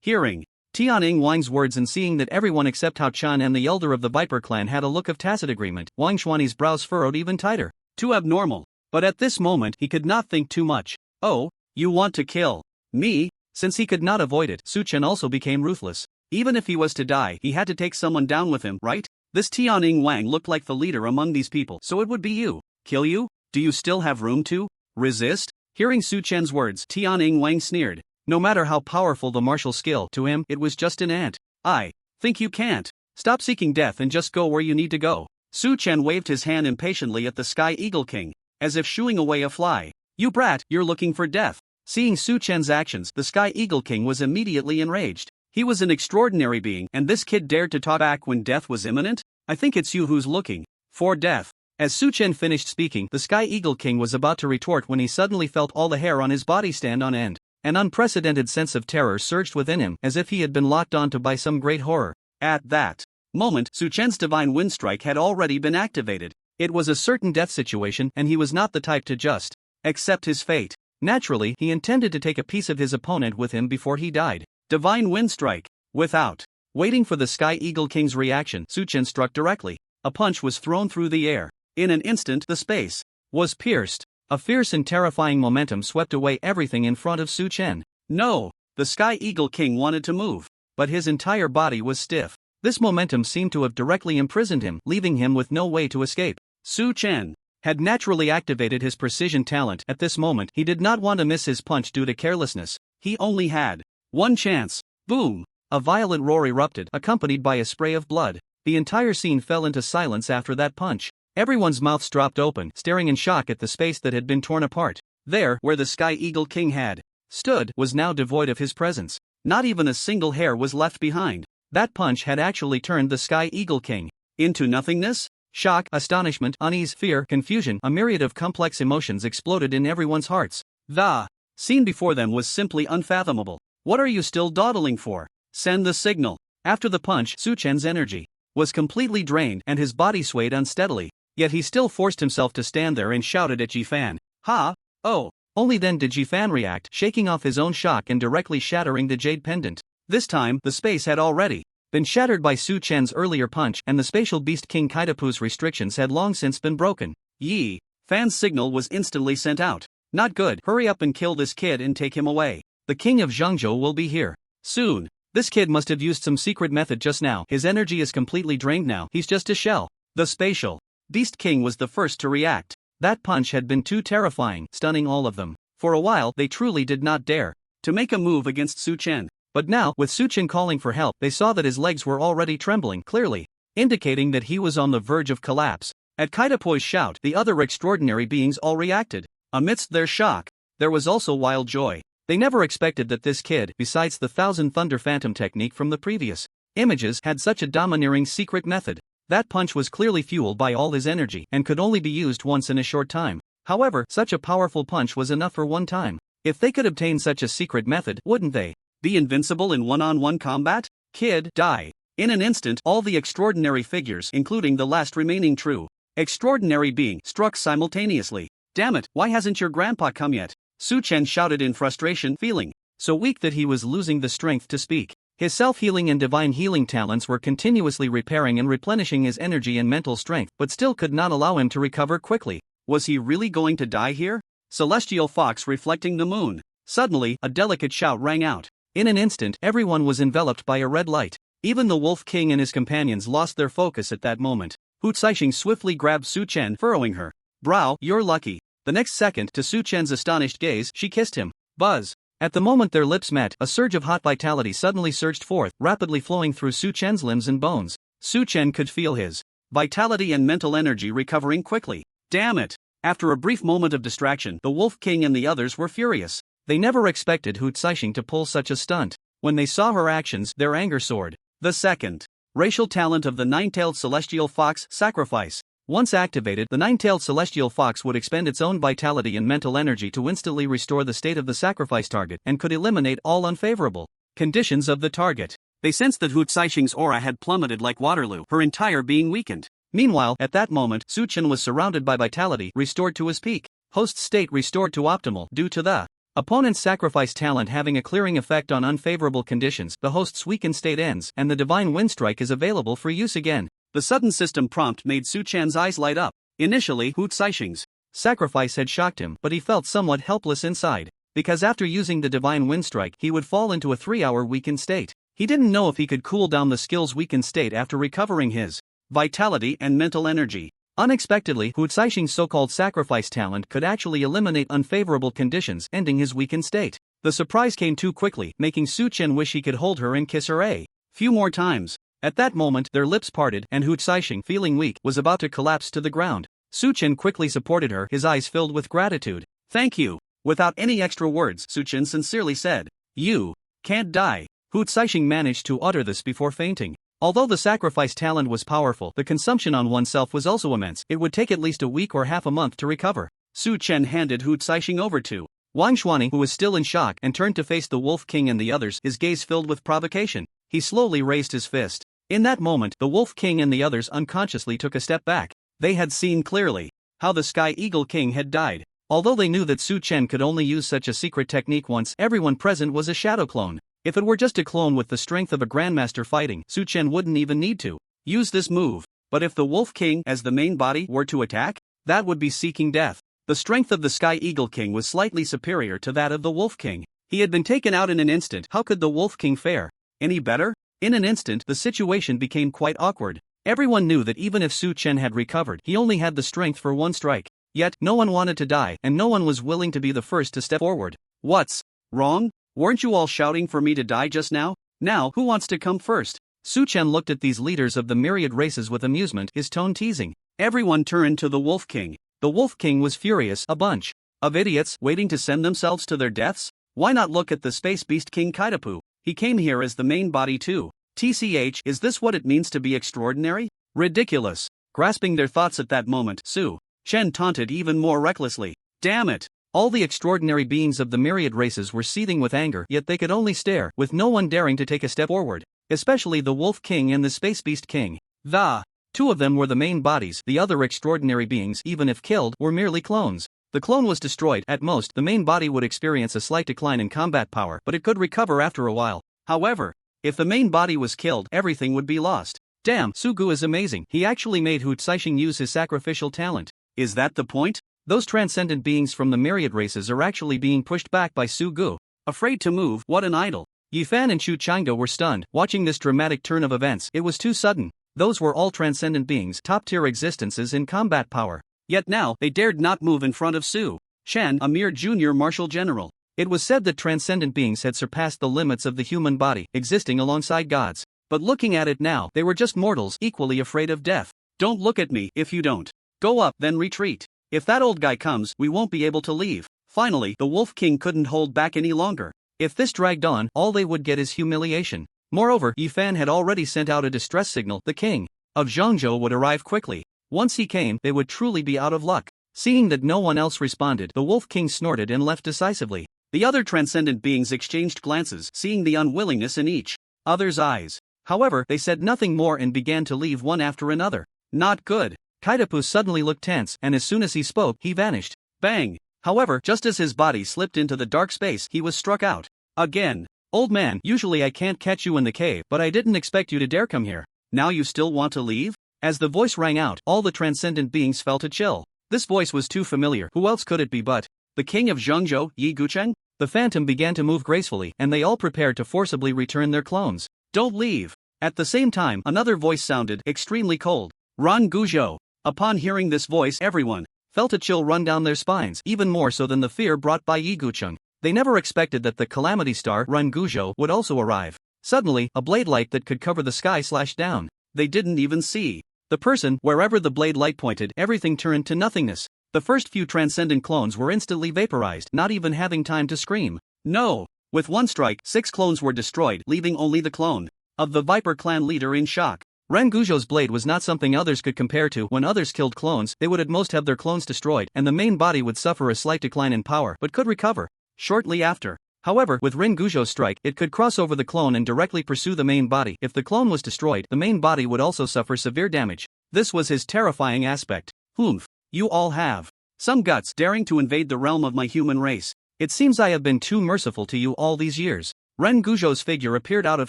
Hearing Tianning Wang's words and seeing that everyone except Hao Chan and the elder of the Viper clan had a look of tacit agreement, Wang Xuani's brows furrowed even tighter. Too abnormal. But at this moment, he could not think too much. Oh, you want to kill me? Since he could not avoid it, Su Chen also became ruthless. Even if he was to die, he had to take someone down with him, right? This Tianning Wang looked like the leader among these people, so it would be you. Kill you? Do you still have room to resist? Hearing Su Chen's words, Tianning Wang sneered. No matter how powerful the martial skill, to him, it was just an ant. I think you can't. Stop seeking death and just go where you need to go. Su Chen waved his hand impatiently at the Sky Eagle King, as if shooing away a fly. You brat, you're looking for death. Seeing Su Chen's actions, the Sky Eagle King was immediately enraged. He was an extraordinary being, and this kid dared to talk back when death was imminent? I think it's you who's looking for death. As Su Chen finished speaking, the Sky Eagle King was about to retort when he suddenly felt all the hair on his body stand on end. An unprecedented sense of terror surged within him, as if he had been locked onto by some great horror. At that moment, Su Chen's Divine Wind Strike had already been activated. It was a certain death situation, and he was not the type to just accept his fate. Naturally, he intended to take a piece of his opponent with him before he died. Divine Wind Strike. Without waiting for the Sky Eagle King's reaction, Su Chen struck directly. A punch was thrown through the air. In an instant, the space was pierced. A fierce and terrifying momentum swept away everything in front of Su Chen. No! The Sky Eagle King wanted to move, but his entire body was stiff. This momentum seemed to have directly imprisoned him, leaving him with no way to escape. Su Chen had naturally activated his precision talent. At this moment, he did not want to miss his punch due to carelessness. He only had one chance. Boom! A violent roar erupted, accompanied by a spray of blood. The entire scene fell into silence after that punch. Everyone's mouths dropped open, staring in shock at the space that had been torn apart. There, where the Sky Eagle King had stood, was now devoid of his presence. Not even a single hair was left behind. That punch had actually turned the Sky Eagle King into nothingness? Shock, astonishment, unease, fear, confusion, a myriad of complex emotions exploded in everyone's hearts. The scene before them was simply unfathomable. What are you still dawdling for? Send the signal. After the punch, Su Chen's energy was completely drained and his body swayed unsteadily. Yet he still forced himself to stand there and shouted at Ji-fan. Ha! Oh! Only then did Ji-fan react, shaking off his own shock and directly shattering the jade pendant. This time, the space had already been shattered by Su Chen's earlier punch, and the spatial beast King Kaidapu's restrictions had long since been broken. Yi-fan's signal was instantly sent out. Not good. Hurry up and kill this kid and take him away. The king of Zhengzhou will be here soon. This kid must have used some secret method just now. His energy is completely drained now. He's just a shell. The spatial Beast King was the first to react. That punch had been too terrifying, stunning all of them. For a while, they truly did not dare to make a move against Su Chen. But now, with Su Chen calling for help, they saw that his legs were already trembling, clearly indicating that he was on the verge of collapse. At Kaidapu's shout, the other extraordinary beings all reacted. Amidst their shock, there was also wild joy. They never expected that this kid, besides the Thousand Thunder Phantom technique from the previous images, had such a domineering secret method. That punch was clearly fueled by all his energy and could only be used once in a short time. However, such a powerful punch was enough for one time. If they could obtain such a secret method, wouldn't they be invincible in one-on-one combat? Kid, die. In an instant, all the extraordinary figures, including the last remaining true extraordinary being, struck simultaneously. Damn it, why hasn't your grandpa come yet? Su Chen shouted in frustration, feeling so weak that he was losing the strength to speak. His self-healing and divine healing talents were continuously repairing and replenishing his energy and mental strength, but still could not allow him to recover quickly. Was he really going to die here? Celestial Fox reflecting the moon. Suddenly, a delicate shout rang out. In an instant, everyone was enveloped by a red light. Even the Wolf King and his companions lost their focus at that moment. Hu Caixing swiftly grabbed Su Chen, furrowing her brow. You're lucky. The next second, to Su Chen's astonished gaze, she kissed him. Buzz. At the moment their lips met, a surge of hot vitality suddenly surged forth, rapidly flowing through Su Chen's limbs and bones. Su Chen could feel his vitality and mental energy recovering quickly. Damn it! After a brief moment of distraction, the Wolf King and the others were furious. They never expected Hu Caixing to pull such a stunt. When they saw her actions, their anger soared. The second racial talent of the nine-tailed celestial fox, Sacrifice. Once activated, the nine-tailed celestial fox would expend its own vitality and mental energy to instantly restore the state of the sacrifice target and could eliminate all unfavorable conditions of the target. They sensed that Hu Caixing's aura had plummeted like Waterloo, her entire being weakened. Meanwhile, at that moment, Su Chen was surrounded by vitality, restored to his peak. Host's state restored to optimal, due to the opponent's sacrifice talent having a clearing effect on unfavorable conditions. The host's weakened state ends, and the Divine Wind Strike is available for use again. The sudden system prompt made Su Chen's eyes light up. Initially, Hu Caixing's sacrifice had shocked him, but he felt somewhat helpless inside. Because after using the Divine Wind Strike, he would fall into a 3-hour weakened state. He didn't know if he could cool down the skill's weakened state after recovering his vitality and mental energy. Unexpectedly, Hu Caixing's so-called sacrifice talent could actually eliminate unfavorable conditions, ending his weakened state. The surprise came too quickly, making Su Chen wish he could hold her and kiss her a few more times. At that moment, their lips parted, and Hu Caixing, feeling weak, was about to collapse to the ground. Su Chen quickly supported her, his eyes filled with gratitude. Thank you. Without any extra words, Su Chen sincerely said. You can't die. Hu Caixing managed to utter this before fainting. Although the sacrifice talent was powerful, the consumption on oneself was also immense. It would take at least a week or half a month to recover. Su Chen handed Hu Caixing over to Wang Xuanning, who was still in shock, and turned to face the Wolf King and the others, his gaze filled with provocation. He slowly raised his fist. In that moment, the Wolf King and the others unconsciously took a step back. They had seen clearly how the Sky Eagle King had died. Although they knew that Su Chen could only use such a secret technique once, everyone present was a shadow clone. If it were just a clone with the strength of a grandmaster fighting, Su Chen wouldn't even need to use this move. But if the Wolf King, as the main body, were to attack, that would be seeking death. The strength of the Sky Eagle King was slightly superior to that of the Wolf King. He had been taken out in an instant. How could the Wolf King fare any better? In an instant, the situation became quite awkward. Everyone knew that even if Su Chen had recovered, he only had the strength for one strike. Yet, no one wanted to die, and no one was willing to be the first to step forward. What's wrong? Weren't you all shouting for me to die just now? Now, who wants to come first? Su Chen looked at these leaders of the myriad races with amusement, his tone teasing. Everyone turned to the Wolf King. The Wolf King was furious. A bunch of idiots waiting to send themselves to their deaths? Why not look at the Space Beast King Kaidapu? He came here as the main body too. TCH, is this what it means to be extraordinary? Ridiculous. Grasping their thoughts at that moment, Su Chen taunted even more recklessly. Damn it! All the extraordinary beings of the myriad races were seething with anger, yet they could only stare, with no one daring to take a step forward. Especially the Wolf King and the Space Beast King. The two of them were the main bodies. The other extraordinary beings, even if killed, were merely clones. The clone was destroyed. At most, the main body would experience a slight decline in combat power, but it could recover after a while. However, if the main body was killed, everything would be lost. Damn, Su Gu is amazing. He actually made Hu Caixing use his sacrificial talent. Is that the point? Those transcendent beings from the myriad races are actually being pushed back by Su Gu. Afraid to move, what an idol. Yifan and Chu Changde were stunned, watching this dramatic turn of events. It was too sudden. Those were all transcendent beings, top-tier existences in combat power. Yet now, they dared not move in front of Su Chen, a mere junior martial general. It was said that transcendent beings had surpassed the limits of the human body, existing alongside gods. But looking at it now, they were just mortals, equally afraid of death. Don't look at me. If you don't go up, then retreat. If that old guy comes, we won't be able to leave. Finally, the Wolf King couldn't hold back any longer. If this dragged on, all they would get is humiliation. Moreover, Yifan had already sent out a distress signal. The king of Zhongzhou would arrive quickly. Once he came, they would truly be out of luck. Seeing that no one else responded, the Wolf King snorted and left decisively. The other transcendent beings exchanged glances, seeing the unwillingness in each other's eyes. However, they said nothing more and began to leave one after another. Not good. Kaidapu suddenly looked tense, and as soon as he spoke, he vanished. Bang! However, just as his body slipped into the dark space, he was struck out. Again. Old man, usually I can't catch you in the cave, but I didn't expect you to dare come here. Now you still want to leave? As the voice rang out, all the transcendent beings felt a chill. This voice was too familiar. Who else could it be but the king of Zhongzhou, Yi Gucheng? The phantom began to move gracefully, and they all prepared to forcibly return their clones. Don't leave. At the same time, another voice sounded, extremely cold. Ran Guzhou. Upon hearing this voice, everyone felt a chill run down their spines, even more so than the fear brought by Yi Gucheng. They never expected that the calamity star, Ran Guzhou, would also arrive. Suddenly, a blade light that could cover the sky slashed down. They didn't even see the person. Wherever the blade light pointed, everything turned to nothingness. The first few transcendent clones were instantly vaporized, not even having time to scream. No! With one strike, 6 clones were destroyed, leaving only the clone of the Viper clan leader in shock. Ran Guzhou's blade was not something others could compare to. When others killed clones, they would at most have their clones destroyed, and the main body would suffer a slight decline in power, but could recover shortly after. However, with Ran Guzhou's strike, it could cross over the clone and directly pursue the main body. If the clone was destroyed, the main body would also suffer severe damage. This was his terrifying aspect. Humph. You all have some guts, daring to invade the realm of my human race. It seems I have been too merciful to you all these years. Ran Guzhou's figure appeared out of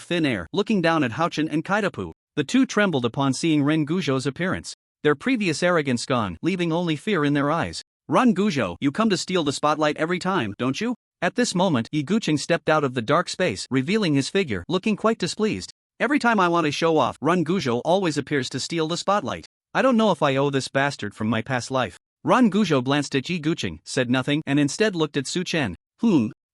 thin air, looking down at Haochen and Kaidapu. The two trembled upon seeing Ran Guzhou's appearance. Their previous arrogance gone, leaving only fear in their eyes. Ran Guzhou, you come to steal the spotlight every time, don't you? At this moment, Yi Gucheng stepped out of the dark space, revealing his figure, looking quite displeased. Every time I want to show off, Ran Guzhou always appears to steal the spotlight. I don't know if I owe this bastard from my past life. Ran Guzhou glanced at Yi Gucheng, said nothing, and instead looked at Su Chen.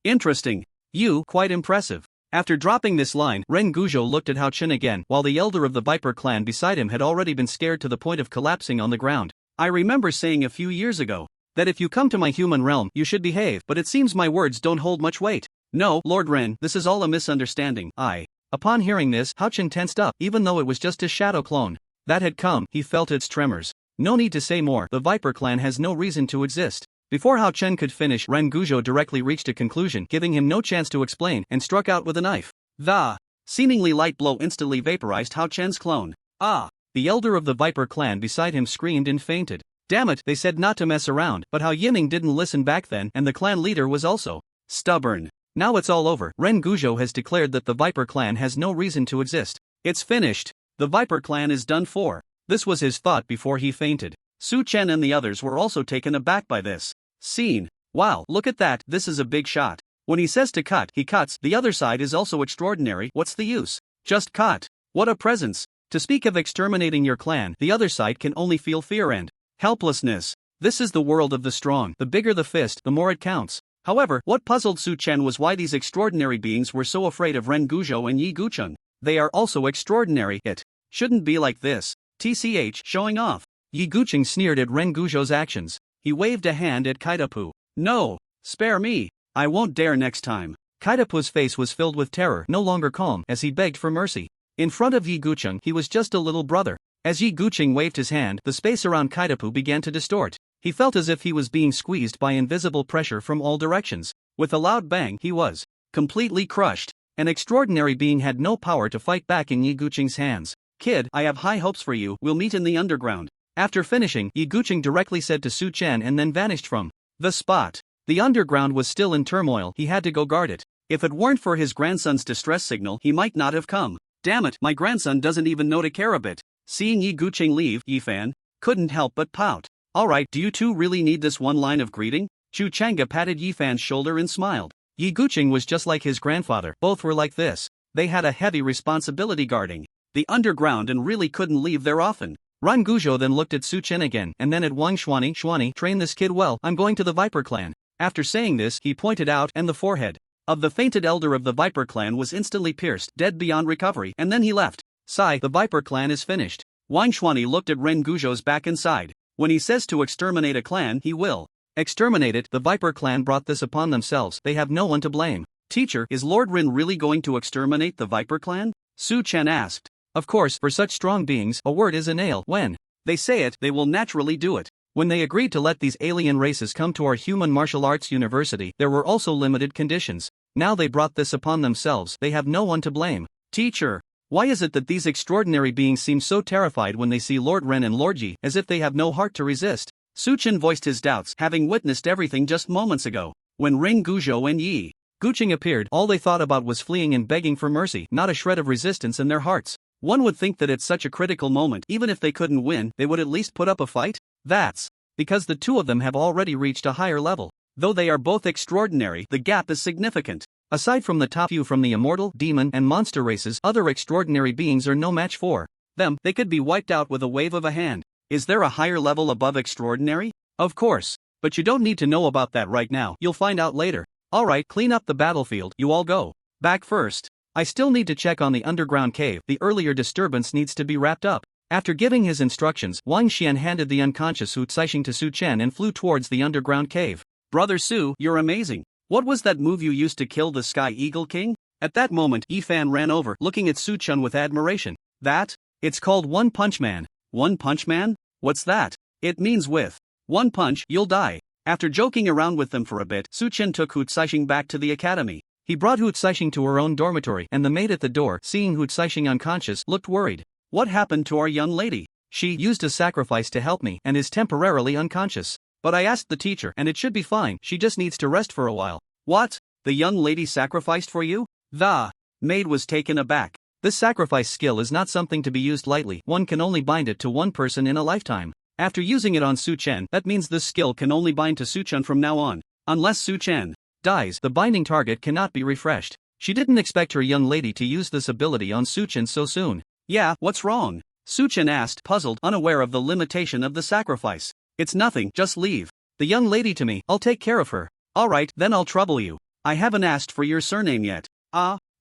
Interesting. You, quite impressive. After dropping this line, Ran Guzhou looked at Hao Chen again, while the elder of the Viper clan beside him had already been scared to the point of collapsing on the ground. I remember saying a few years ago that if you come to my human realm, you should behave, but it seems my words don't hold much weight. No, Lord Ren, this is all a misunderstanding. I Upon hearing this, Hao Chen tensed up, even though it was just his shadow clone that had come. He felt its tremors. No need to say more, the Viper clan has no reason to exist. Before Hao Chen could finish, Ren Guizhou directly reached a conclusion, giving him no chance to explain, and struck out with a knife. The seemingly light blow instantly vaporized Hao Chen's clone. Ah! The elder of the Viper clan beside him screamed and fainted. Damn it, they said not to mess around, but Hao Yining didn't listen back then, and the clan leader was also stubborn. Now it's all over. Ren Guizhou has declared that the Viper clan has no reason to exist. It's finished. The Viper clan is done for. This was his thought before he fainted. Su Chen and the others were also taken aback by this scene. Wow, look at that, this is a big shot. When he says to cut, he cuts. The other side is also extraordinary. What's the use? Just cut. What a presence. To speak of exterminating your clan, the other side can only feel fear and helplessness. This is the world of the strong. The bigger the fist, the more it counts. However, what puzzled Su Chen was why these extraordinary beings were so afraid of Ren Guizhou and Yi Gucheng. They are also extraordinary. It shouldn't be like this. TCH, showing off. Yi Gucheng sneered at Ren Guizhou's actions. He waved a hand at Kaidapu. No, spare me. I won't dare next time. Kaidapu's face was filled with terror, no longer calm, as he begged for mercy. In front of Yi Gucheng, he was just a little brother. As Yi Gucheng waved his hand, the space around Kaidapu began to distort. He felt as if he was being squeezed by invisible pressure from all directions. With a loud bang, he was completely crushed. An extraordinary being had no power to fight back in Yi Gucheng's hands. Kid, I have high hopes for you. We'll meet in the underground. After finishing, Yi Gucheng directly said to Su Chen and then vanished from the spot. The underground was still in turmoil. He had to go guard it. If it weren't for his grandson's distress signal, he might not have come. Damn it, my grandson doesn't even know to care a bit. Seeing Yi Gucheng leave, Yi Fan couldn't help but pout. Alright, do you two really need this one line of greeting? Chu Changa patted Yi Fan's shoulder and smiled. Yi Gucheng was just like his grandfather. Both were like this. They had a heavy responsibility guarding the underground and really couldn't leave there often. Ren Guizhou then looked at Su Chen again, and then at Wang Xuani. Xuani, train this kid well. I'm going to the Viper clan. After saying this, he pointed out, and the forehead of the fainted elder of the Viper clan was instantly pierced, dead beyond recovery, and then he left. Sigh, the Viper clan is finished. Wang Xuani looked at Ren Guizhou's back and sighed. When he says to exterminate a clan, he will exterminate it. The Viper clan brought this upon themselves. They have no one to blame. Teacher, is Lord Rin really going to exterminate the Viper clan? Su Chen asked. Of course, for such strong beings, a word is a nail. When they say it, they will naturally do it. When they agreed to let these alien races come to our human martial arts university, there were also limited conditions. Now they brought this upon themselves. They have no one to blame. Teacher, why is it that these extraordinary beings seem so terrified when they see Lord Ren and Lord Yi, as if they have no heart to resist? Su Chen voiced his doubts, having witnessed everything just moments ago. When Ren Guizhou and Yi Gucheng appeared, all they thought about was fleeing and begging for mercy, not a shred of resistance in their hearts. One would think that at such a critical moment, even if they couldn't win, they would at least put up a fight? That's because the two of them have already reached a higher level. Though they are both extraordinary, the gap is significant. Aside from the top few from the immortal, demon, and monster races, other extraordinary beings are no match for them. They could be wiped out with a wave of a hand. Is there a higher level above extraordinary? Of course. But you don't need to know about that right now. You'll find out later. Alright, clean up the battlefield. You all go back first. I still need to check on the underground cave. The earlier disturbance needs to be wrapped up. After giving his instructions, Wang Xian handed the unconscious Hu Caixing to Su Chen and flew towards the underground cave. Brother Su, you're amazing. What was that move you used to kill the Sky Eagle King? At that moment, Yi Fan ran over, looking at Su Chen with admiration. It's called One Punch Man. One Punch Man? What's that? It means with one punch, you'll die. After joking around with them for a bit, Su Chen took Hu Caixing back to the academy. He brought Hu Caixing to her own dormitory, and the maid at the door, seeing Hu Caixing unconscious, looked worried. What happened to our young lady? She used a sacrifice to help me and is temporarily unconscious. But I asked the teacher, and it should be fine. She just needs to rest for a while. What? The young lady sacrificed for you? The maid was taken aback. This sacrifice skill is not something to be used lightly. One can only bind it to one person in a lifetime. After using it on Su Chen, that means this skill can only bind to Su Chen from now on. Unless Su Chen dies, the binding target cannot be refreshed. She didn't expect her young lady to use this ability on Su Chen so soon. Yeah, what's wrong? Su Chen asked, puzzled, unaware of the limitation of the sacrifice. It's nothing, just leave the young lady to me. I'll take care of her. Alright, then I'll trouble you. I haven't asked for your surname yet.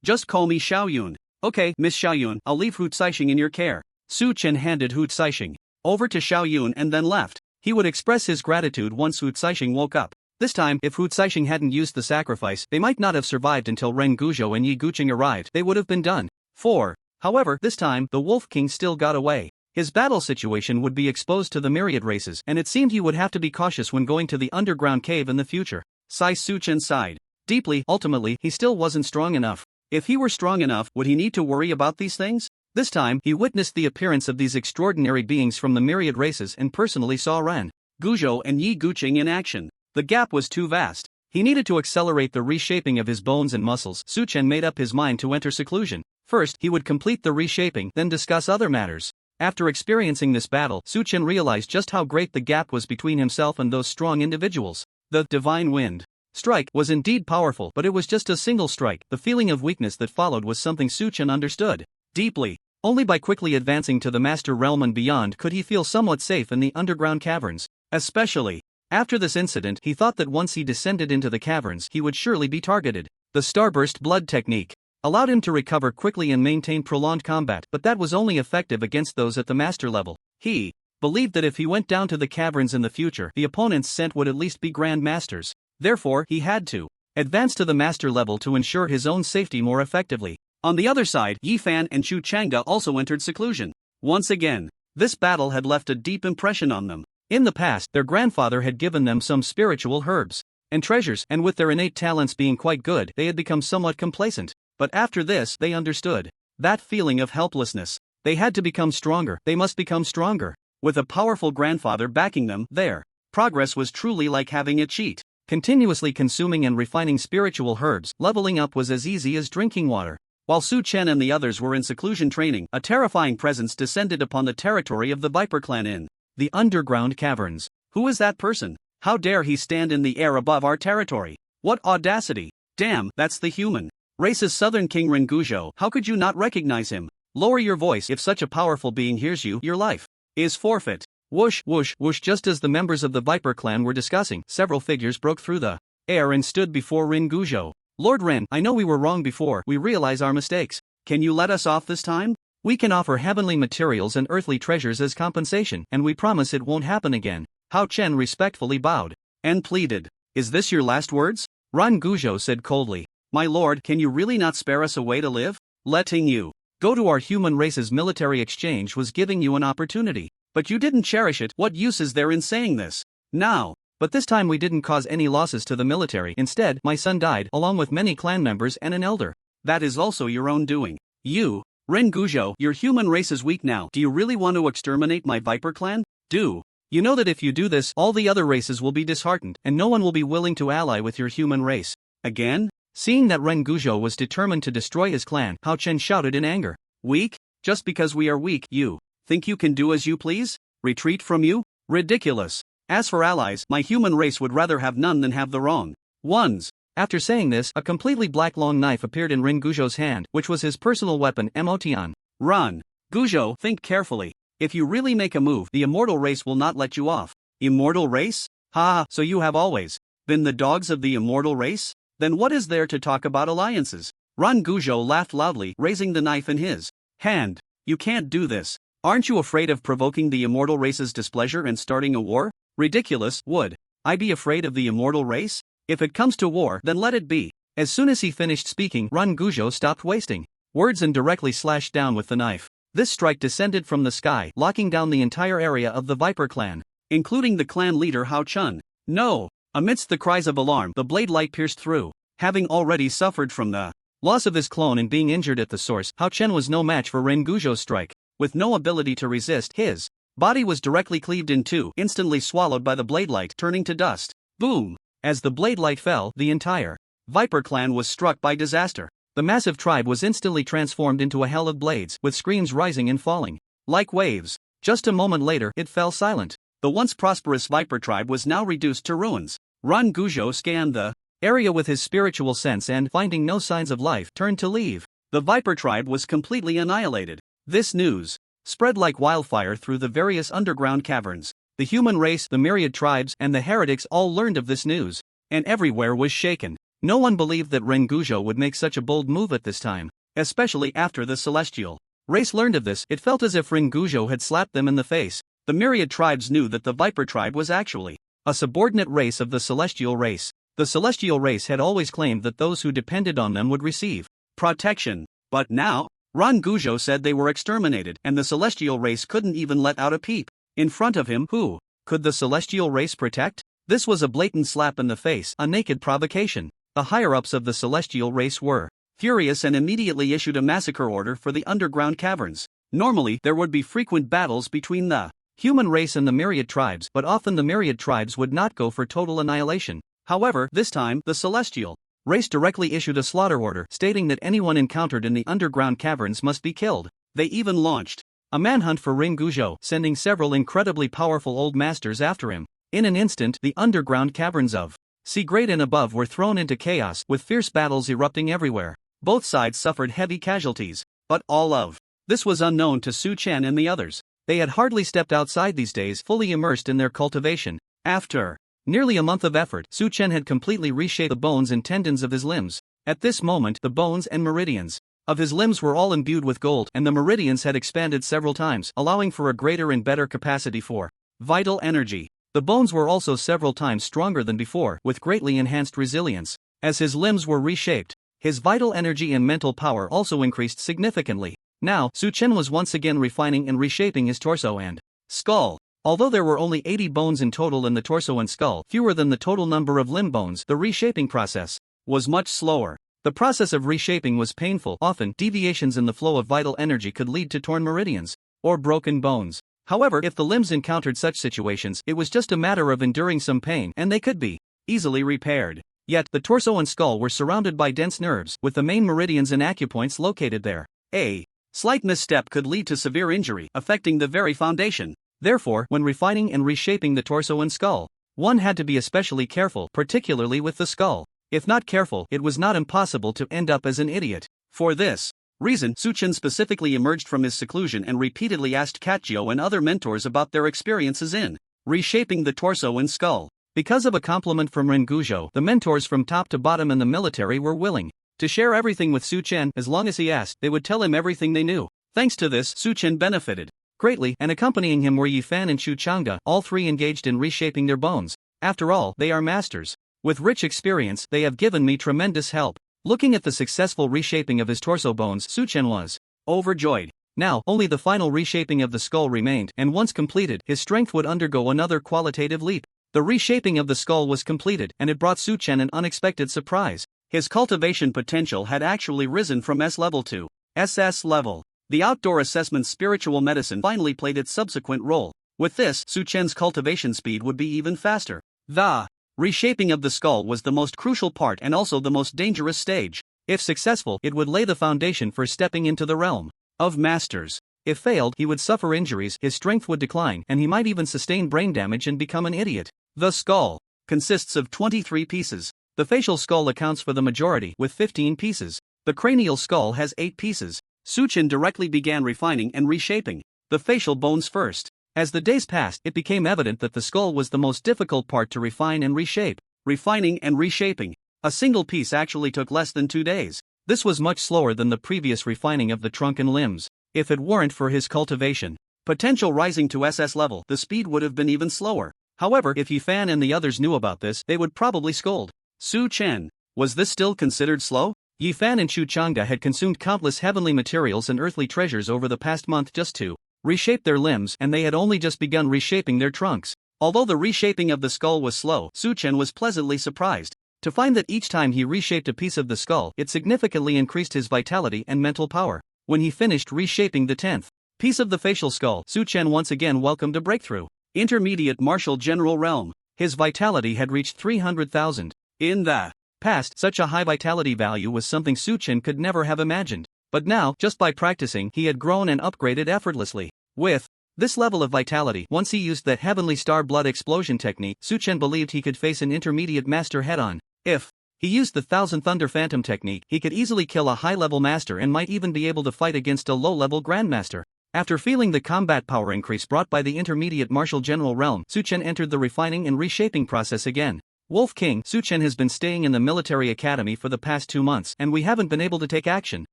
Just call me Xiaoyun. Okay, Miss Xiaoyun, I'll leave Hu Caixing in your care. Su Chen handed Hu Caixing over to Xiaoyun and then left. He would express his gratitude once Hu Caixing woke up. This time, if Hu Caixing hadn't used the sacrifice, they might not have survived until Ren Guizhou and Yi Gucheng arrived. They would have been done. 4. However, this time, the Wolf King still got away. His battle situation would be exposed to the myriad races, and it seemed he would have to be cautious when going to the underground cave in the future. Su-chen sighed deeply. Ultimately, he still wasn't strong enough. If he were strong enough, would he need to worry about these things? This time, he witnessed the appearance of these extraordinary beings from the myriad races and personally saw Ren Guizhou and Yi Guqing in action. The gap was too vast. He needed to accelerate the reshaping of his bones and muscles. Su-chen made up his mind to enter seclusion. First, he would complete the reshaping, then discuss other matters. After experiencing this battle, Su-chen realized just how great the gap was between himself and those strong individuals. The Divine Wind strike was indeed powerful, but it was just a single strike. The feeling of weakness that followed was something Su-chen understood deeply. Only by quickly advancing to the Master Realm and beyond could he feel somewhat safe in the underground caverns. Especially after this incident, he thought that once he descended into the caverns, he would surely be targeted. The Starburst Blood technique allowed him to recover quickly and maintain prolonged combat, but that was only effective against those at the master level. He believed that if he went down to the caverns in the future, the opponents sent would at least be Grand Masters. Therefore, he had to advance to the master level to ensure his own safety more effectively. On the other side, Yi Fan and Chu Chang'e also entered seclusion. Once again, this battle had left a deep impression on them. In the past, their grandfather had given them some spiritual herbs and treasures, and with their innate talents being quite good, they had become somewhat complacent. But after this, they understood that feeling of helplessness. They had to become stronger. They must become stronger. With a powerful grandfather backing them, their progress was truly like having a cheat. Continuously consuming and refining spiritual herbs, leveling up was as easy as drinking water. While Su-chen and the others were in seclusion training, a terrifying presence descended upon the territory of the Viper clan in the underground caverns. Who is that person? How dare he stand in the air above our territory? What audacity! Damn, that's the human race's Southern King Ren Guizhou. How could you not recognize him? Lower your voice. If such a powerful being hears you, your life is forfeit. Whoosh, whoosh, whoosh. Just as the members of the Viper clan were discussing, several figures broke through the air and stood before Ren Guizhou. Lord Ren, I know we were wrong before. We realize our mistakes. Can you let us off this time? We can offer heavenly materials and earthly treasures as compensation, and we promise it won't happen again. Hao Chen respectfully bowed and pleaded. Is this your last words? Ren Guizhou said coldly. My lord, can you really not spare us a way to live? Letting you go to our human race's military exchange was giving you an opportunity. But you didn't cherish it. What use is there in saying this? Now. But this time we didn't cause any losses to the military. Instead, my son died, along with many clan members and an elder. That is also your own doing. You, Ren Guizhou, your human race is weak now. Do you really want to exterminate my Viper clan? Do you know that if you do this, all the other races will be disheartened, and no one will be willing to ally with your human race? Again? Seeing that Ren Guizhou was determined to destroy his clan, Hao Chen shouted in anger. Weak? Just because we are weak, you think you can do as you please? Retreat from you? Ridiculous. As for allies, my human race would rather have none than have the wrong ones. After saying this, a completely black long knife appeared in Ren Guizhou's hand, which was his personal weapon, Motian. Run. Guizhou, think carefully. If you really make a move, the immortal race will not let you off. Immortal race? Ha, so you have always been the dogs of the immortal race? Then what is there to talk about alliances? Ren Guizhou laughed loudly, raising the knife in his hand. You can't do this. Aren't you afraid of provoking the immortal race's displeasure and starting a war? Ridiculous. Would I be afraid of the immortal race? If it comes to war, then let it be. As soon as he finished speaking, Ren Guizhou stopped wasting words and directly slashed down with the knife. This strike descended from the sky, locking down the entire area of the Viper clan, including the clan leader Hao Chen. No! Amidst the cries of alarm, the blade light pierced through. Having already suffered from the loss of his clone and being injured at the source, Hao Chen was no match for Ren Guizhou's strike. With no ability to resist, his body was directly cleaved in two, instantly swallowed by the blade light, turning to dust. Boom! As the blade light fell, the entire Viper clan was struck by disaster. The massive tribe was instantly transformed into a hell of blades, with screams rising and falling like waves. Just a moment later, it fell silent. The once prosperous Viper tribe was now reduced to ruins. Ren Guizhou scanned the area with his spiritual sense and, finding no signs of life, turned to leave. The Viper tribe was completely annihilated. This news spread like wildfire through the various underground caverns. The human race, the myriad tribes, and the heretics all learned of this news, and everywhere was shaken. No one believed that Ren Guizhou would make such a bold move at this time, especially after the celestial race learned of this. It felt as if Ren Guizhou had slapped them in the face. The myriad tribes knew that the Viper tribe was actually a subordinate race of the celestial race. The celestial race had always claimed that those who depended on them would receive protection. But now, Ran Guizhou said they were exterminated and the celestial race couldn't even let out a peep. In front of him, who could the celestial race protect? This was a blatant slap in the face, a naked provocation. The higher-ups of the celestial race were furious and immediately issued a massacre order for the underground caverns. Normally, there would be frequent battles between the human race and the myriad tribes, but often the myriad tribes would not go for total annihilation. However, this time, the celestial race directly issued a slaughter order stating that anyone encountered in the underground caverns must be killed. They even launched a manhunt for Ran Guizhou, sending several incredibly powerful old masters after him. In an instant, the underground caverns of Sea Grade and above were thrown into chaos, with fierce battles erupting everywhere. Both sides suffered heavy casualties, but all of this was unknown to Su Chen and the others. They had hardly stepped outside these days, fully immersed in their cultivation. After nearly a month of effort, Su Chen had completely reshaped the bones and tendons of his limbs. At this moment, the bones and meridians of his limbs were all imbued with gold, and the meridians had expanded several times, allowing for a greater and better capacity for vital energy. The bones were also several times stronger than before, with greatly enhanced resilience. As his limbs were reshaped, his vital energy and mental power also increased significantly. Now, Su Chen was once again refining and reshaping his torso and skull. Although there were only 80 bones in total in the torso and skull, fewer than the total number of limb bones, the reshaping process was much slower. The process of reshaping was painful. Often, deviations in the flow of vital energy could lead to torn meridians or broken bones. However, if the limbs encountered such situations, it was just a matter of enduring some pain, and they could be easily repaired. Yet, the torso and skull were surrounded by dense nerves, with the main meridians and acupoints located there. A slight misstep could lead to severe injury, affecting the very foundation. Therefore, when refining and reshaping the torso and skull, one had to be especially careful, particularly with the skull. If not careful, it was not impossible to end up as an idiot. For this reason, Su Chen specifically emerged from his seclusion and repeatedly asked Katjio and other mentors about their experiences in reshaping the torso and skull. Because of a compliment from Ran Guizhou, the mentors from top to bottom in the military were willing to share everything with Su Chen. As long as he asked, they would tell him everything they knew. Thanks to this, Su Chen benefited greatly, and accompanying him were Yifan and Chu Changde, all three engaged in reshaping their bones. After all, they are masters. With rich experience, they have given me tremendous help. Looking at the successful reshaping of his torso bones, Su Chen was overjoyed. Now, only the final reshaping of the skull remained, and once completed, his strength would undergo another qualitative leap. The reshaping of the skull was completed, and it brought Su Chen an unexpected surprise. His cultivation potential had actually risen from S level to SS level. The outdoor assessment spiritual medicine finally played its subsequent role. With this, Su Chen's cultivation speed would be even faster. The reshaping of the skull was the most crucial part and also the most dangerous stage. If successful, it would lay the foundation for stepping into the realm of masters. If failed, he would suffer injuries, his strength would decline, and he might even sustain brain damage and become an idiot. The skull consists of 23 pieces. The facial skull accounts for the majority, with 15 pieces. The cranial skull has 8 pieces. Su Chen directly began refining and reshaping the facial bones first. As the days passed, it became evident that the skull was the most difficult part to refine and reshape. Refining and reshaping. A single piece actually took less than 2 days. This was much slower than the previous refining of the trunk and limbs. If it weren't for his cultivation potential rising to SS level, the speed would have been even slower. However, if Yifan and the others knew about this, they would probably scold Su Chen. Was this still considered slow? Yifan and Chu Changde had consumed countless heavenly materials and earthly treasures over the past month just to reshape their limbs, and they had only just begun reshaping their trunks. Although the reshaping of the skull was slow, Su Chen was pleasantly surprised to find that each time he reshaped a piece of the skull, it significantly increased his vitality and mental power. When he finished reshaping the 10th piece of the facial skull, Su Chen once again welcomed a breakthrough. Intermediate martial general realm. His vitality had reached 300,000. In the past, such a high vitality value was something Su Chen could never have imagined. But now, just by practicing, he had grown and upgraded effortlessly. With this level of vitality, once he used that heavenly star blood explosion technique, Su Chen believed he could face an intermediate master head-on. If he used the Thousand Thunder Phantom technique, he could easily kill a high-level master and might even be able to fight against a low-level grandmaster. After feeling the combat power increase brought by the intermediate martial general realm, Su Chen entered the refining and reshaping process again. Wolf King, Su Chen has been staying in the military academy for the past 2 months, and we haven't been able to take action.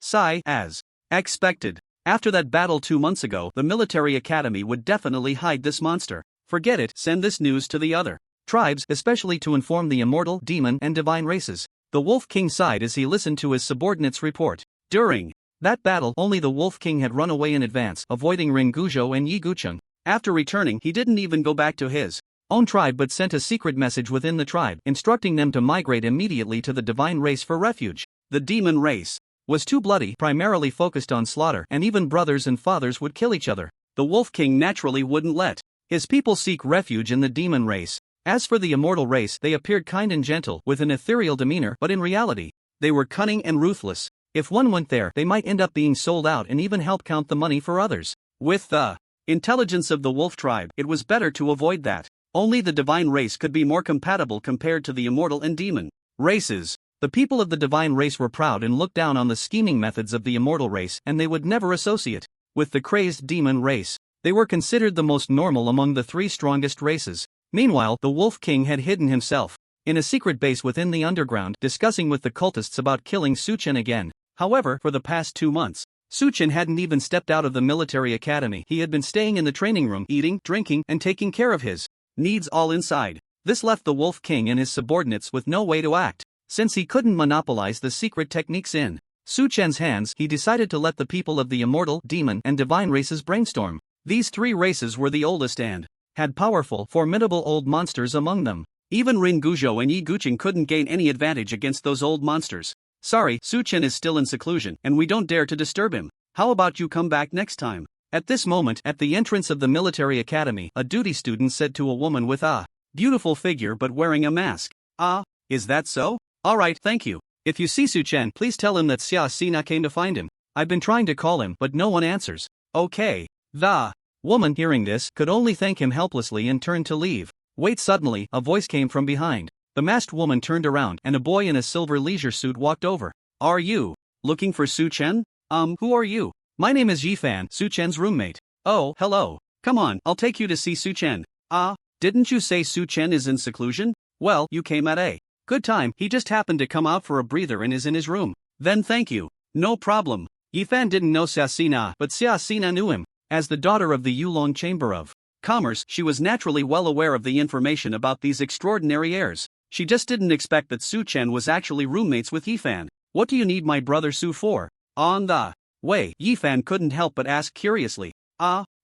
Sigh, as expected. After that battle 2 months ago, the military academy would definitely hide this monster. Forget it, send this news to the other tribes, especially to inform the immortal, demon, and divine races. The Wolf King sighed as he listened to his subordinate's report. During That battle, only the Wolf King had run away in advance, avoiding Ring Guizhou and Yi Gucheng. After returning, he didn't even go back to his own tribe but sent a secret message within the tribe, instructing them to migrate immediately to the divine race for refuge. The demon race was too bloody, primarily focused on slaughter, and even brothers and fathers would kill each other. The Wolf King naturally wouldn't let his people seek refuge in the demon race. As for the immortal race, they appeared kind and gentle, with an ethereal demeanor, but in reality, they were cunning and ruthless. If one went there, they might end up being sold out and even help count the money for others. With the intelligence of the wolf tribe, it was better to avoid that. Only the divine race could be more compatible compared to the immortal and demon races. The people of the divine race were proud and looked down on the scheming methods of the immortal race, and they would never associate with the crazed demon race. They were considered the most normal among the three strongest races. Meanwhile, the Wolf King had hidden himself in a secret base within the underground, discussing with the cultists about killing Su Chen again. However, for the past 2 months, Su Chen hadn't even stepped out of the military academy. He had been staying in the training room, eating, drinking, and taking care of his needs all inside. This left the Wolf King and his subordinates with no way to act. Since he couldn't monopolize the secret techniques in Su Chen's hands, he decided to let the people of the immortal, demon, and divine races brainstorm. These three races were the oldest and had powerful, formidable old monsters among them. Even Rin Guizhou and Yi Gucheng couldn't gain any advantage against those old monsters. Sorry, Su Chen is still in seclusion, and we don't dare to disturb him. How about you come back next time? At this moment, at the entrance of the military academy, a duty student said to a woman with a beautiful figure but wearing a mask, "Ah, is that so? Alright, thank you. If you see Su Chen, please tell him that Xia Sina came to find him. I've been trying to call him, but no one answers." Okay. The woman, hearing this, could only thank him helplessly and turned to leave. Wait, suddenly, a voice came from behind. The masked woman turned around, and a boy in a silver leisure suit walked over. "Are you looking for Su Chen? Who are you?" "My name is Yifan, Su Chen's roommate." "Oh, hello. Come on, I'll take you to see Su Chen." "Ah, didn't you say Su Chen is in seclusion?" "Well, you came at a good time. He just happened to come out for a breather and is in his room." "Then thank you. No problem." Yifan didn't know Xia Sina, but Xia Sina knew him. As the daughter of the Yulong Chamber of Commerce, she was naturally well aware of the information about these extraordinary heirs. She just didn't expect that Su Chen was actually roommates with Yifan. "What do you need my brother Su for?" On the way, Yifan couldn't help but ask curiously.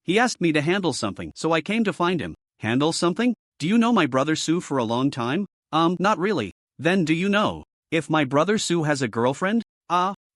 He asked me to handle something, so I came to find him." "Handle something? Do you know my brother Su for a long time?" Not really." "Then do you know if my brother Su has a girlfriend?"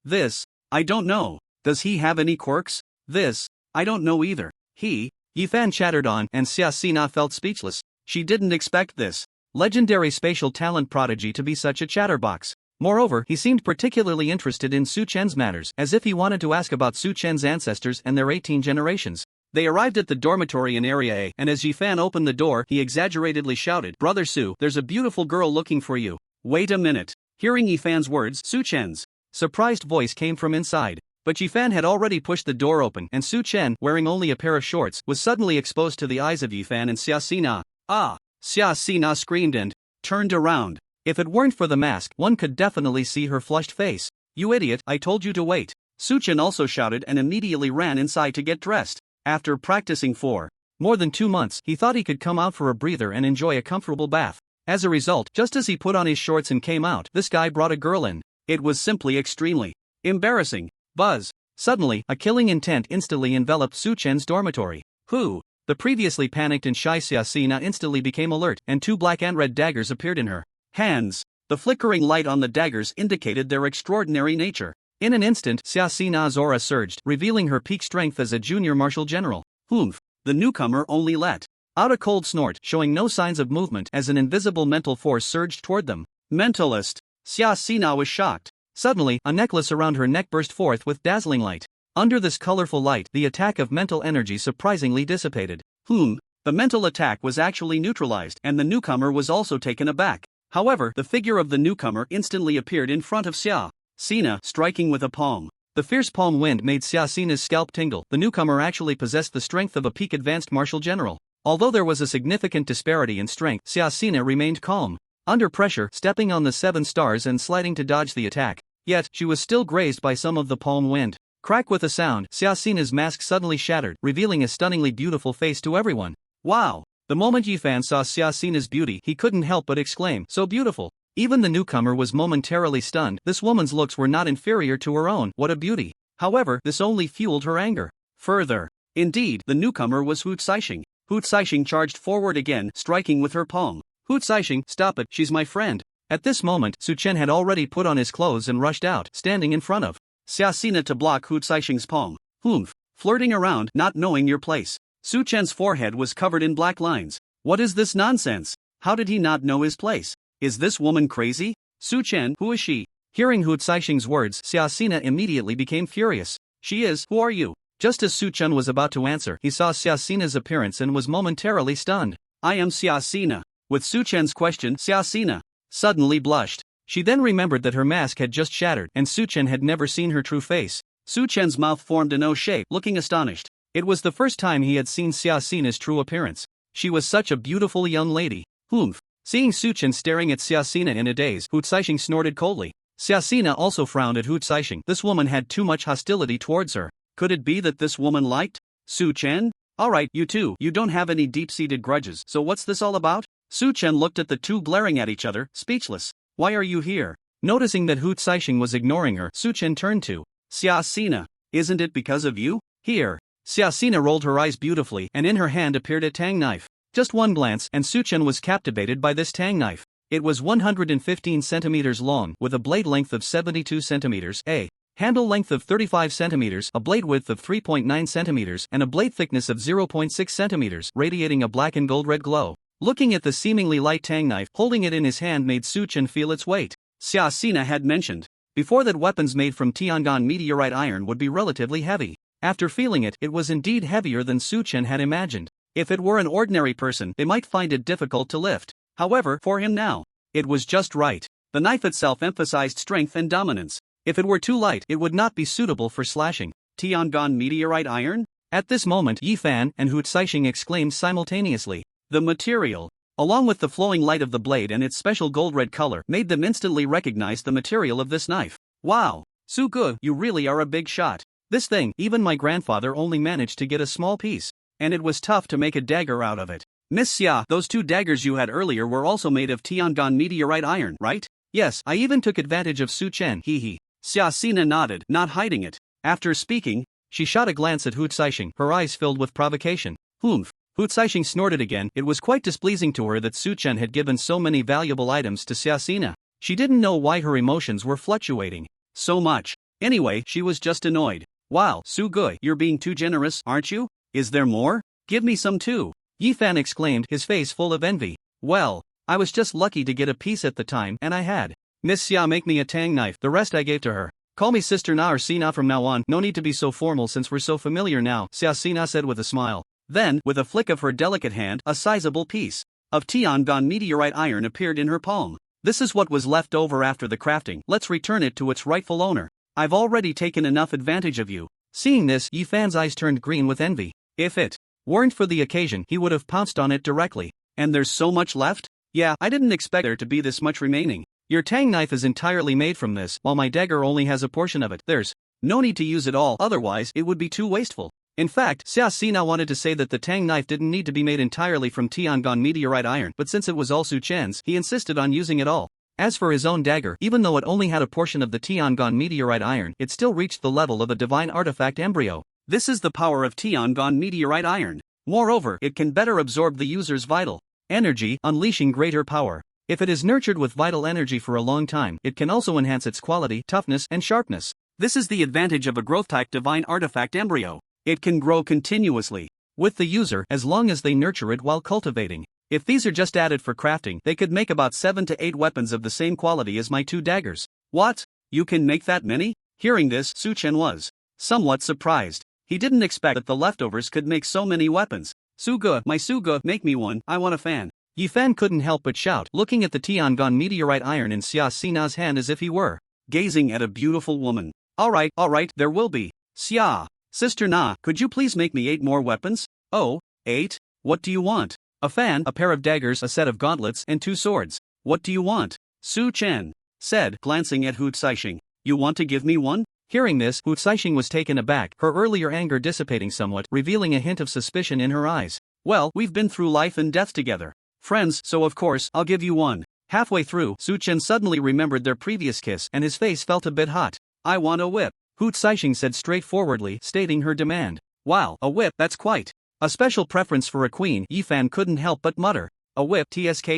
This, I don't know." "Does he have any quirks?" "This, I don't know either." Yifan chattered on, and Xia Sina felt speechless. She didn't expect this legendary spatial talent prodigy to be such a chatterbox. Moreover, he seemed particularly interested in Su Chen's matters, as if he wanted to ask about Su Chen's ancestors and their 18 generations. They arrived at the dormitory in Area A, and as Yifan opened the door, he exaggeratedly shouted, "Brother Su, there's a beautiful girl looking for you." "Wait a minute." Hearing Yifan's words, Su Chen's surprised voice came from inside. But Yifan had already pushed the door open, and Su Chen, wearing only a pair of shorts, was suddenly exposed to the eyes of Yifan and Xia Sina. Xia Sina screamed and turned around. If it weren't for the mask, one could definitely see her flushed face. "You idiot, I told you to wait." Su Chen also shouted and immediately ran inside to get dressed. After practicing for more than 2 months, he thought he could come out for a breather and enjoy a comfortable bath. As a result, just as he put on his shorts and came out, this guy brought a girl in. It was simply extremely embarrassing. Buzz. Suddenly, a killing intent instantly enveloped Su Chen's dormitory. "Who?" The previously panicked and shy Xia Sina instantly became alert, and 2 black and red daggers appeared in her hands. The flickering light on the daggers indicated their extraordinary nature. In an instant, Xia Sina's aura surged, revealing her peak strength as a junior martial general. "Humph." The newcomer only let out a cold snort, showing no signs of movement as an invisible mental force surged toward them. "Mentalist." Xia Sina was shocked. Suddenly, a necklace around her neck burst forth with dazzling light. Under this colorful light, the attack of mental energy surprisingly dissipated. The mental attack was actually neutralized, and the newcomer was also taken aback. However, the figure of the newcomer instantly appeared in front of Xia Sina, striking with a palm. The fierce palm wind made Xia Sina's scalp tingle. The newcomer actually possessed the strength of a peak advanced martial general. Although there was a significant disparity in strength, Xia Sina remained calm. Under pressure, stepping on the 7 stars and sliding to dodge the attack. Yet, she was still grazed by some of the palm wind. Crack with a sound, Xia Sina's mask suddenly shattered, revealing a stunningly beautiful face to everyone. "Wow!" The moment Yifan saw Xia Sina's beauty, he couldn't help but exclaim, "So beautiful!" Even the newcomer was momentarily stunned. This woman's looks were not inferior to her own. What a beauty! However, this only fueled her anger further. Indeed, the newcomer was Hu Caixing. Hu Caixing charged forward again, striking with her palm. Hu Caixing, stop it, she's my friend. At this moment, Su Chen had already put on his clothes and rushed out, standing in front of Xiaxina to block Hu Caixing's palm. Humph, flirting around, not knowing your place. Su Chen's forehead was covered in black lines. What is this nonsense? How did he not know his place? Is this woman crazy? Su Chen, who is she? Hearing Hu Caixing's words, Xiaxina immediately became furious. She is, who are you? Just as Su Chen was about to answer, he saw Xiaxina's appearance and was momentarily stunned. I am Xiaxina. With Su Chen's question, Xiaxina suddenly blushed. She then remembered that her mask had just shattered and Su Chen had never seen her true face. Su Chen's mouth formed an O shape, looking astonished. It was the first time he had seen Xiaxina's true appearance. She was such a beautiful young lady. Humph. Seeing Su Chen staring at Xiaxina in a daze, Hu Caixing snorted coldly. Xiaxina also frowned at Hu Caixing. This woman had too much hostility towards her. Could it be that this woman liked Su Chen? Alright, you two, you don't have any deep-seated grudges, so what's this all about? Su Chen looked at the two glaring at each other, speechless. Why are you here? Noticing that Hu Caixing was ignoring her, Su Chen turned to Xiaxina. Isn't it because of you? Here. Xiaxina rolled her eyes beautifully and in her hand appeared a tang knife. Just one glance and Su Chen was captivated by this tang knife. It was 115 centimeters long, with a blade length of 72 centimeters, a handle length of 35 centimeters, a blade width of 3.9 centimeters, and a blade thickness of 0.6 centimeters, radiating a black and gold red glow. Looking at the seemingly light tang knife, holding it in his hand made Su Chen feel its weight. Xiaxina had mentioned before that weapons made from Tiangong meteorite iron would be relatively heavy. After feeling it, it was indeed heavier than Su Chen had imagined. If it were an ordinary person, they might find it difficult to lift. However, for him now, it was just right. The knife itself emphasized strength and dominance. If it were too light, it would not be suitable for slashing. Tiangong meteorite iron? At this moment, Yi Fan and Hu Caixing exclaimed simultaneously. The material, along with the flowing light of the blade and its special gold-red color, made them instantly recognize the material of this knife. Wow! Su Ge, you really are a big shot. This thing, even my grandfather only managed to get a small piece. And it was tough to make a dagger out of it. Miss Xia, those two daggers you had earlier were also made of Tiangong meteorite iron, right? Yes, I even took advantage of Su Chen, hee. Xiaxina nodded, not hiding it. After speaking, she shot a glance at Hu Caixing, her eyes filled with provocation. Humph. Hu Caixing snorted again. It was quite displeasing to her that Su Chen had given so many valuable items to Xiaxina. She didn't know why her emotions were fluctuating so much. Anyway, she was just annoyed. Wow, Su Ge, you're being too generous, aren't you? Is there more? Give me some too. Yi Fan exclaimed, his face full of envy. Well, I was just lucky to get a piece at the time and I had Miss Xia make me a tang knife, the rest I gave to her. Call me Sister Na or Sina from now on, no need to be so formal since we're so familiar now, Xiaxina said with a smile. Then, with a flick of her delicate hand, a sizable piece of Tiangong meteorite iron appeared in her palm. This is what was left over after the crafting, let's return it to its rightful owner. I've already taken enough advantage of you. Seeing this, Yi Fan's eyes turned green with envy. If it weren't for the occasion, he would have pounced on it directly. And there's so much left? Yeah, I didn't expect there to be this much remaining. Your tang knife is entirely made from this, while my dagger only has a portion of it. There's no need to use it all, otherwise it would be too wasteful. In fact, Xiaxina wanted to say that the tang knife didn't need to be made entirely from Tiangong meteorite iron, but since it was all Su Chen's, he insisted on using it all. As for his own dagger, even though it only had a portion of the Tiangong meteorite iron, it still reached the level of a divine artifact embryo. This is the power of Tiangong meteorite iron. Moreover, it can better absorb the user's vital energy, unleashing greater power. If it is nurtured with vital energy for a long time, it can also enhance its quality, toughness, and sharpness. This is the advantage of a growth-type divine artifact embryo. It can grow continuously with the user as long as they nurture it while cultivating. If these are just added for crafting, they could make about 7 to 8 weapons of the same quality as my 2 daggers. What? You can make that many? Hearing this, Su Chen was somewhat surprised. He didn't expect that the leftovers could make so many weapons. Su Ge, my Su Ge, make me one, I want a fan. Yi Fan couldn't help but shout, looking at the Tiangong meteorite iron in Xiaxina's hand as if he were gazing at a beautiful woman. Alright, there will be. Xia. Sister Na, could you please make me 8 more weapons? Oh, 8? What do you want? A fan, a pair of daggers, a set of gauntlets, and 2 swords. What do you want? Su Chen said, glancing at Hu Caixing. You want to give me one? Hearing this, Hu Caixing was taken aback, her earlier anger dissipating somewhat, revealing a hint of suspicion in her eyes. Well, we've been through life and death together. Friends, so of course, I'll give you one. Halfway through, Su Chen suddenly remembered their previous kiss and his face felt a bit hot. I want a whip. Hu Caixing said straightforwardly, stating her demand. Wow, a whip, that's quite a special preference for a queen, Yifan couldn't help but mutter. A whip, tsk.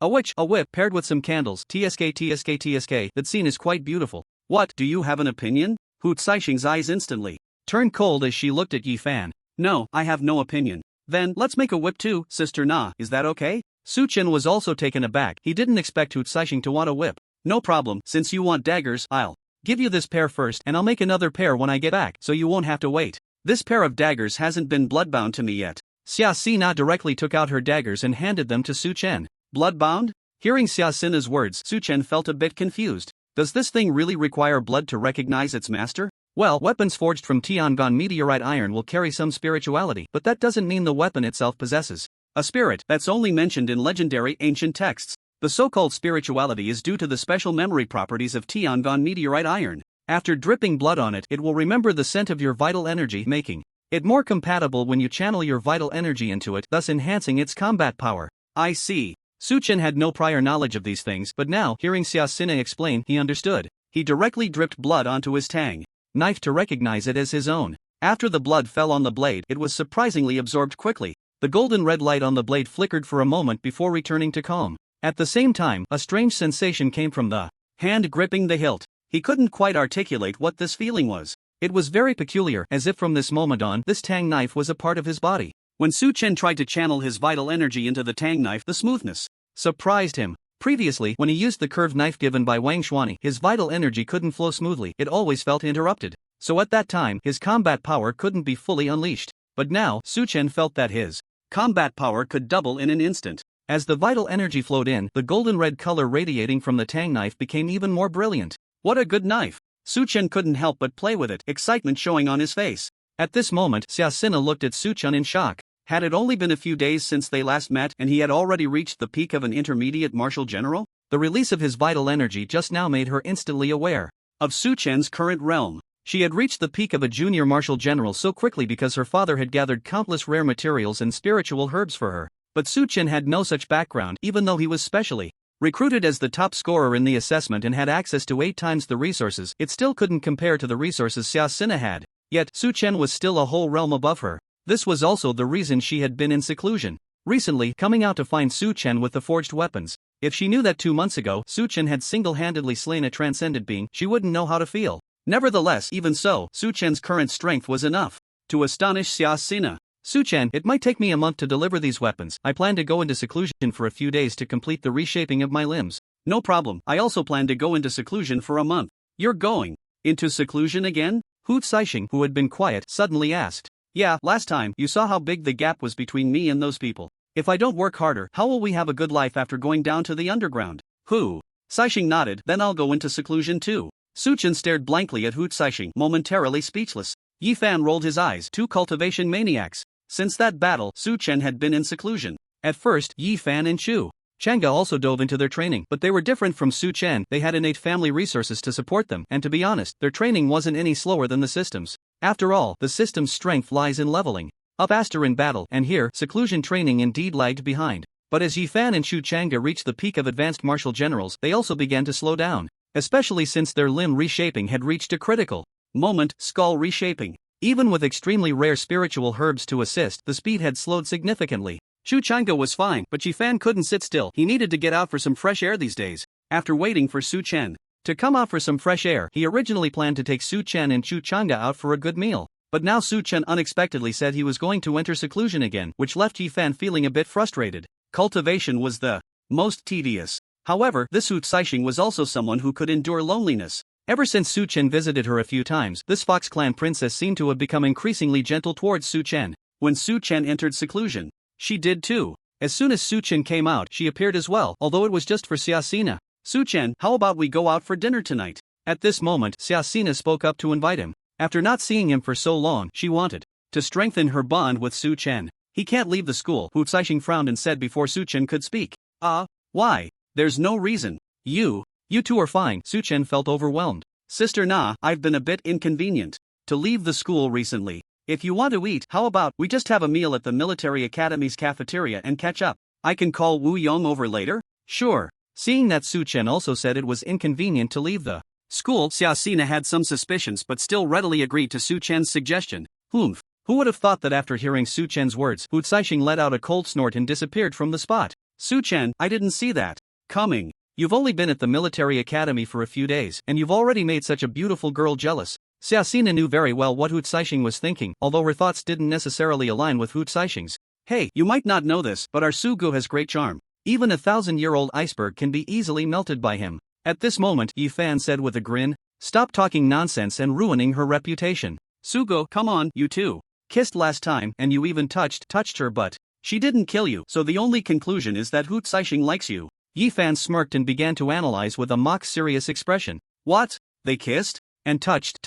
A whip paired with some candles, tsk. That scene is quite beautiful. What, do you have an opinion? Hu Caixing's eyes instantly turned cold as she looked at Yifan. No, I have no opinion. Then, let's make a whip too, Sister Na, is that okay? Su Chen was also taken aback, he didn't expect Hu Caixing to want a whip. No problem, since you want daggers, I'll give you this pair first and I'll make another pair when I get back so you won't have to wait. This pair of daggers hasn't been bloodbound to me yet. Xia Sina directly took out her daggers and handed them to Su Chen. Bloodbound? Hearing Xia Sina's words, Su Chen felt a bit confused. Does this thing really require blood to recognize its master? Well, weapons forged from Tiangong meteorite iron will carry some spirituality, but that doesn't mean the weapon itself possesses a spirit. That's only mentioned in legendary ancient texts. The so-called spirituality is due to the special memory properties of Tiangong meteorite iron. After dripping blood on it, it will remember the scent of your vital energy, making it more compatible when you channel your vital energy into it, thus enhancing its combat power. I see. Su Chen had no prior knowledge of these things, but now, hearing Xia Sina explain, he understood. He directly dripped blood onto his tang knife to recognize it as his own. After the blood fell on the blade, it was surprisingly absorbed quickly. The golden red light on the blade flickered for a moment before returning to calm. At the same time, a strange sensation came from the hand gripping the hilt. He couldn't quite articulate what this feeling was. It was very peculiar, as if from this moment on, this tang knife was a part of his body. When Su Chen tried to channel his vital energy into the tang knife, the smoothness surprised him. Previously, when he used the curved knife given by Wang Xuani, his vital energy couldn't flow smoothly, it always felt interrupted. So at that time, his combat power couldn't be fully unleashed. But now, Su Chen felt that his combat power could double in an instant. As the vital energy flowed in, the golden red color radiating from the tang knife became even more brilliant. What a good knife! Su Chen couldn't help but play with it, excitement showing on his face. At this moment, Xia Sina looked at Su Chen in shock. Had it only been a few days since they last met and he had already reached the peak of an intermediate martial general? The release of his vital energy just now made her instantly aware of Su Chen's current realm. She had reached the peak of a junior martial general so quickly because her father had gathered countless rare materials and spiritual herbs for her. But Su Chen had no such background, even though he was specially recruited as the top scorer in the assessment and had access to 8 times the resources. It still couldn't compare to the resources Xia Sina had. Yet, Su Chen was still a whole realm above her. This was also the reason she had been in seclusion recently, coming out to find Su Chen with the forged weapons. If she knew that 2 months ago, Su Chen had single-handedly slain a transcendent being, she wouldn't know how to feel. Nevertheless, even so, Su Chen's current strength was enough to astonish Xia Sina. Su Chen, it might take me a month to deliver these weapons. I plan to go into seclusion for a few days to complete the reshaping of my limbs. No problem, I also plan to go into seclusion for a month. You're going into seclusion again? Hu Caixing, who had been quiet, suddenly asked. Yeah, last time, you saw how big the gap was between me and those people. If I don't work harder, how will we have a good life after going down to the underground? Hu Caixing nodded, then I'll go into seclusion too. Su Chen stared blankly at Hu Caixing, momentarily speechless. Yifan rolled his eyes, 2 cultivation maniacs. Since that battle, Su Chen had been in seclusion. At first, Yifan and Chu Chang'e also dove into their training, but they were different from Su Chen. They had innate family resources to support them, and to be honest, their training wasn't any slower than the system's. After all, the system's strength lies in leveling up faster in battle, and here, seclusion training indeed lagged behind. But as Yifan and Chu Chang'e reached the peak of advanced martial generals, they also began to slow down, especially since their limb reshaping had reached a critical moment, skull reshaping. Even with extremely rare spiritual herbs to assist, the speed had slowed significantly. Chu Chang'e was fine, but Yifan couldn't sit still. He needed to get out for some fresh air these days. After waiting for Su Chen to come out for some fresh air, he originally planned to take Su Chen and Chu Chang'e out for a good meal. But now Su Chen unexpectedly said he was going to enter seclusion again, which left Yifan feeling a bit frustrated. Cultivation was the most tedious. However, this Hu Caixing was also someone who could endure loneliness. Ever since Su Chen visited her a few times, this Fox Clan princess seemed to have become increasingly gentle towards Su Chen. When Su Chen entered seclusion, she did too. As soon as Su Chen came out, she appeared as well, although it was just for Xia Sina. Su Chen, how about we go out for dinner tonight? At this moment, Xia Sina spoke up to invite him. After not seeing him for so long, she wanted to strengthen her bond with Su Chen. He can't leave the school, Hu Caixing frowned and said before Su Chen could speak. Why? There's no reason. You two are fine. Su Chen felt overwhelmed. Sister Na, I've been a bit inconvenient to leave the school recently. If you want to eat, how about we just have a meal at the military academy's cafeteria and catch up? I can call Wu Yong over later? Sure. Seeing that Su Chen also said it was inconvenient to leave the school, Xiaxina had some suspicions but still readily agreed to Su Chen's suggestion. Who would have thought that after hearing Su Chen's words, Hu Caixing let out a cold snort and disappeared from the spot. Su Chen, I didn't see that coming. You've only been at the military academy for a few days, and you've already made such a beautiful girl jealous. Xiaxina knew very well what Hu Caixing was thinking, although her thoughts didn't necessarily align with Hu Caixing's. Hey, you might not know this, but our Sugu has great charm. Even a 1,000-year-old iceberg can be easily melted by him. At this moment, Yi Fan said with a grin, stop talking nonsense and ruining her reputation. Sugu, come on, you two. Kissed last time, and you even touched her butt. She didn't kill you, so the only conclusion is that Hu Caixing likes you. Yi Fan smirked and began to analyze with a mock-serious expression. What? They kissed? And touched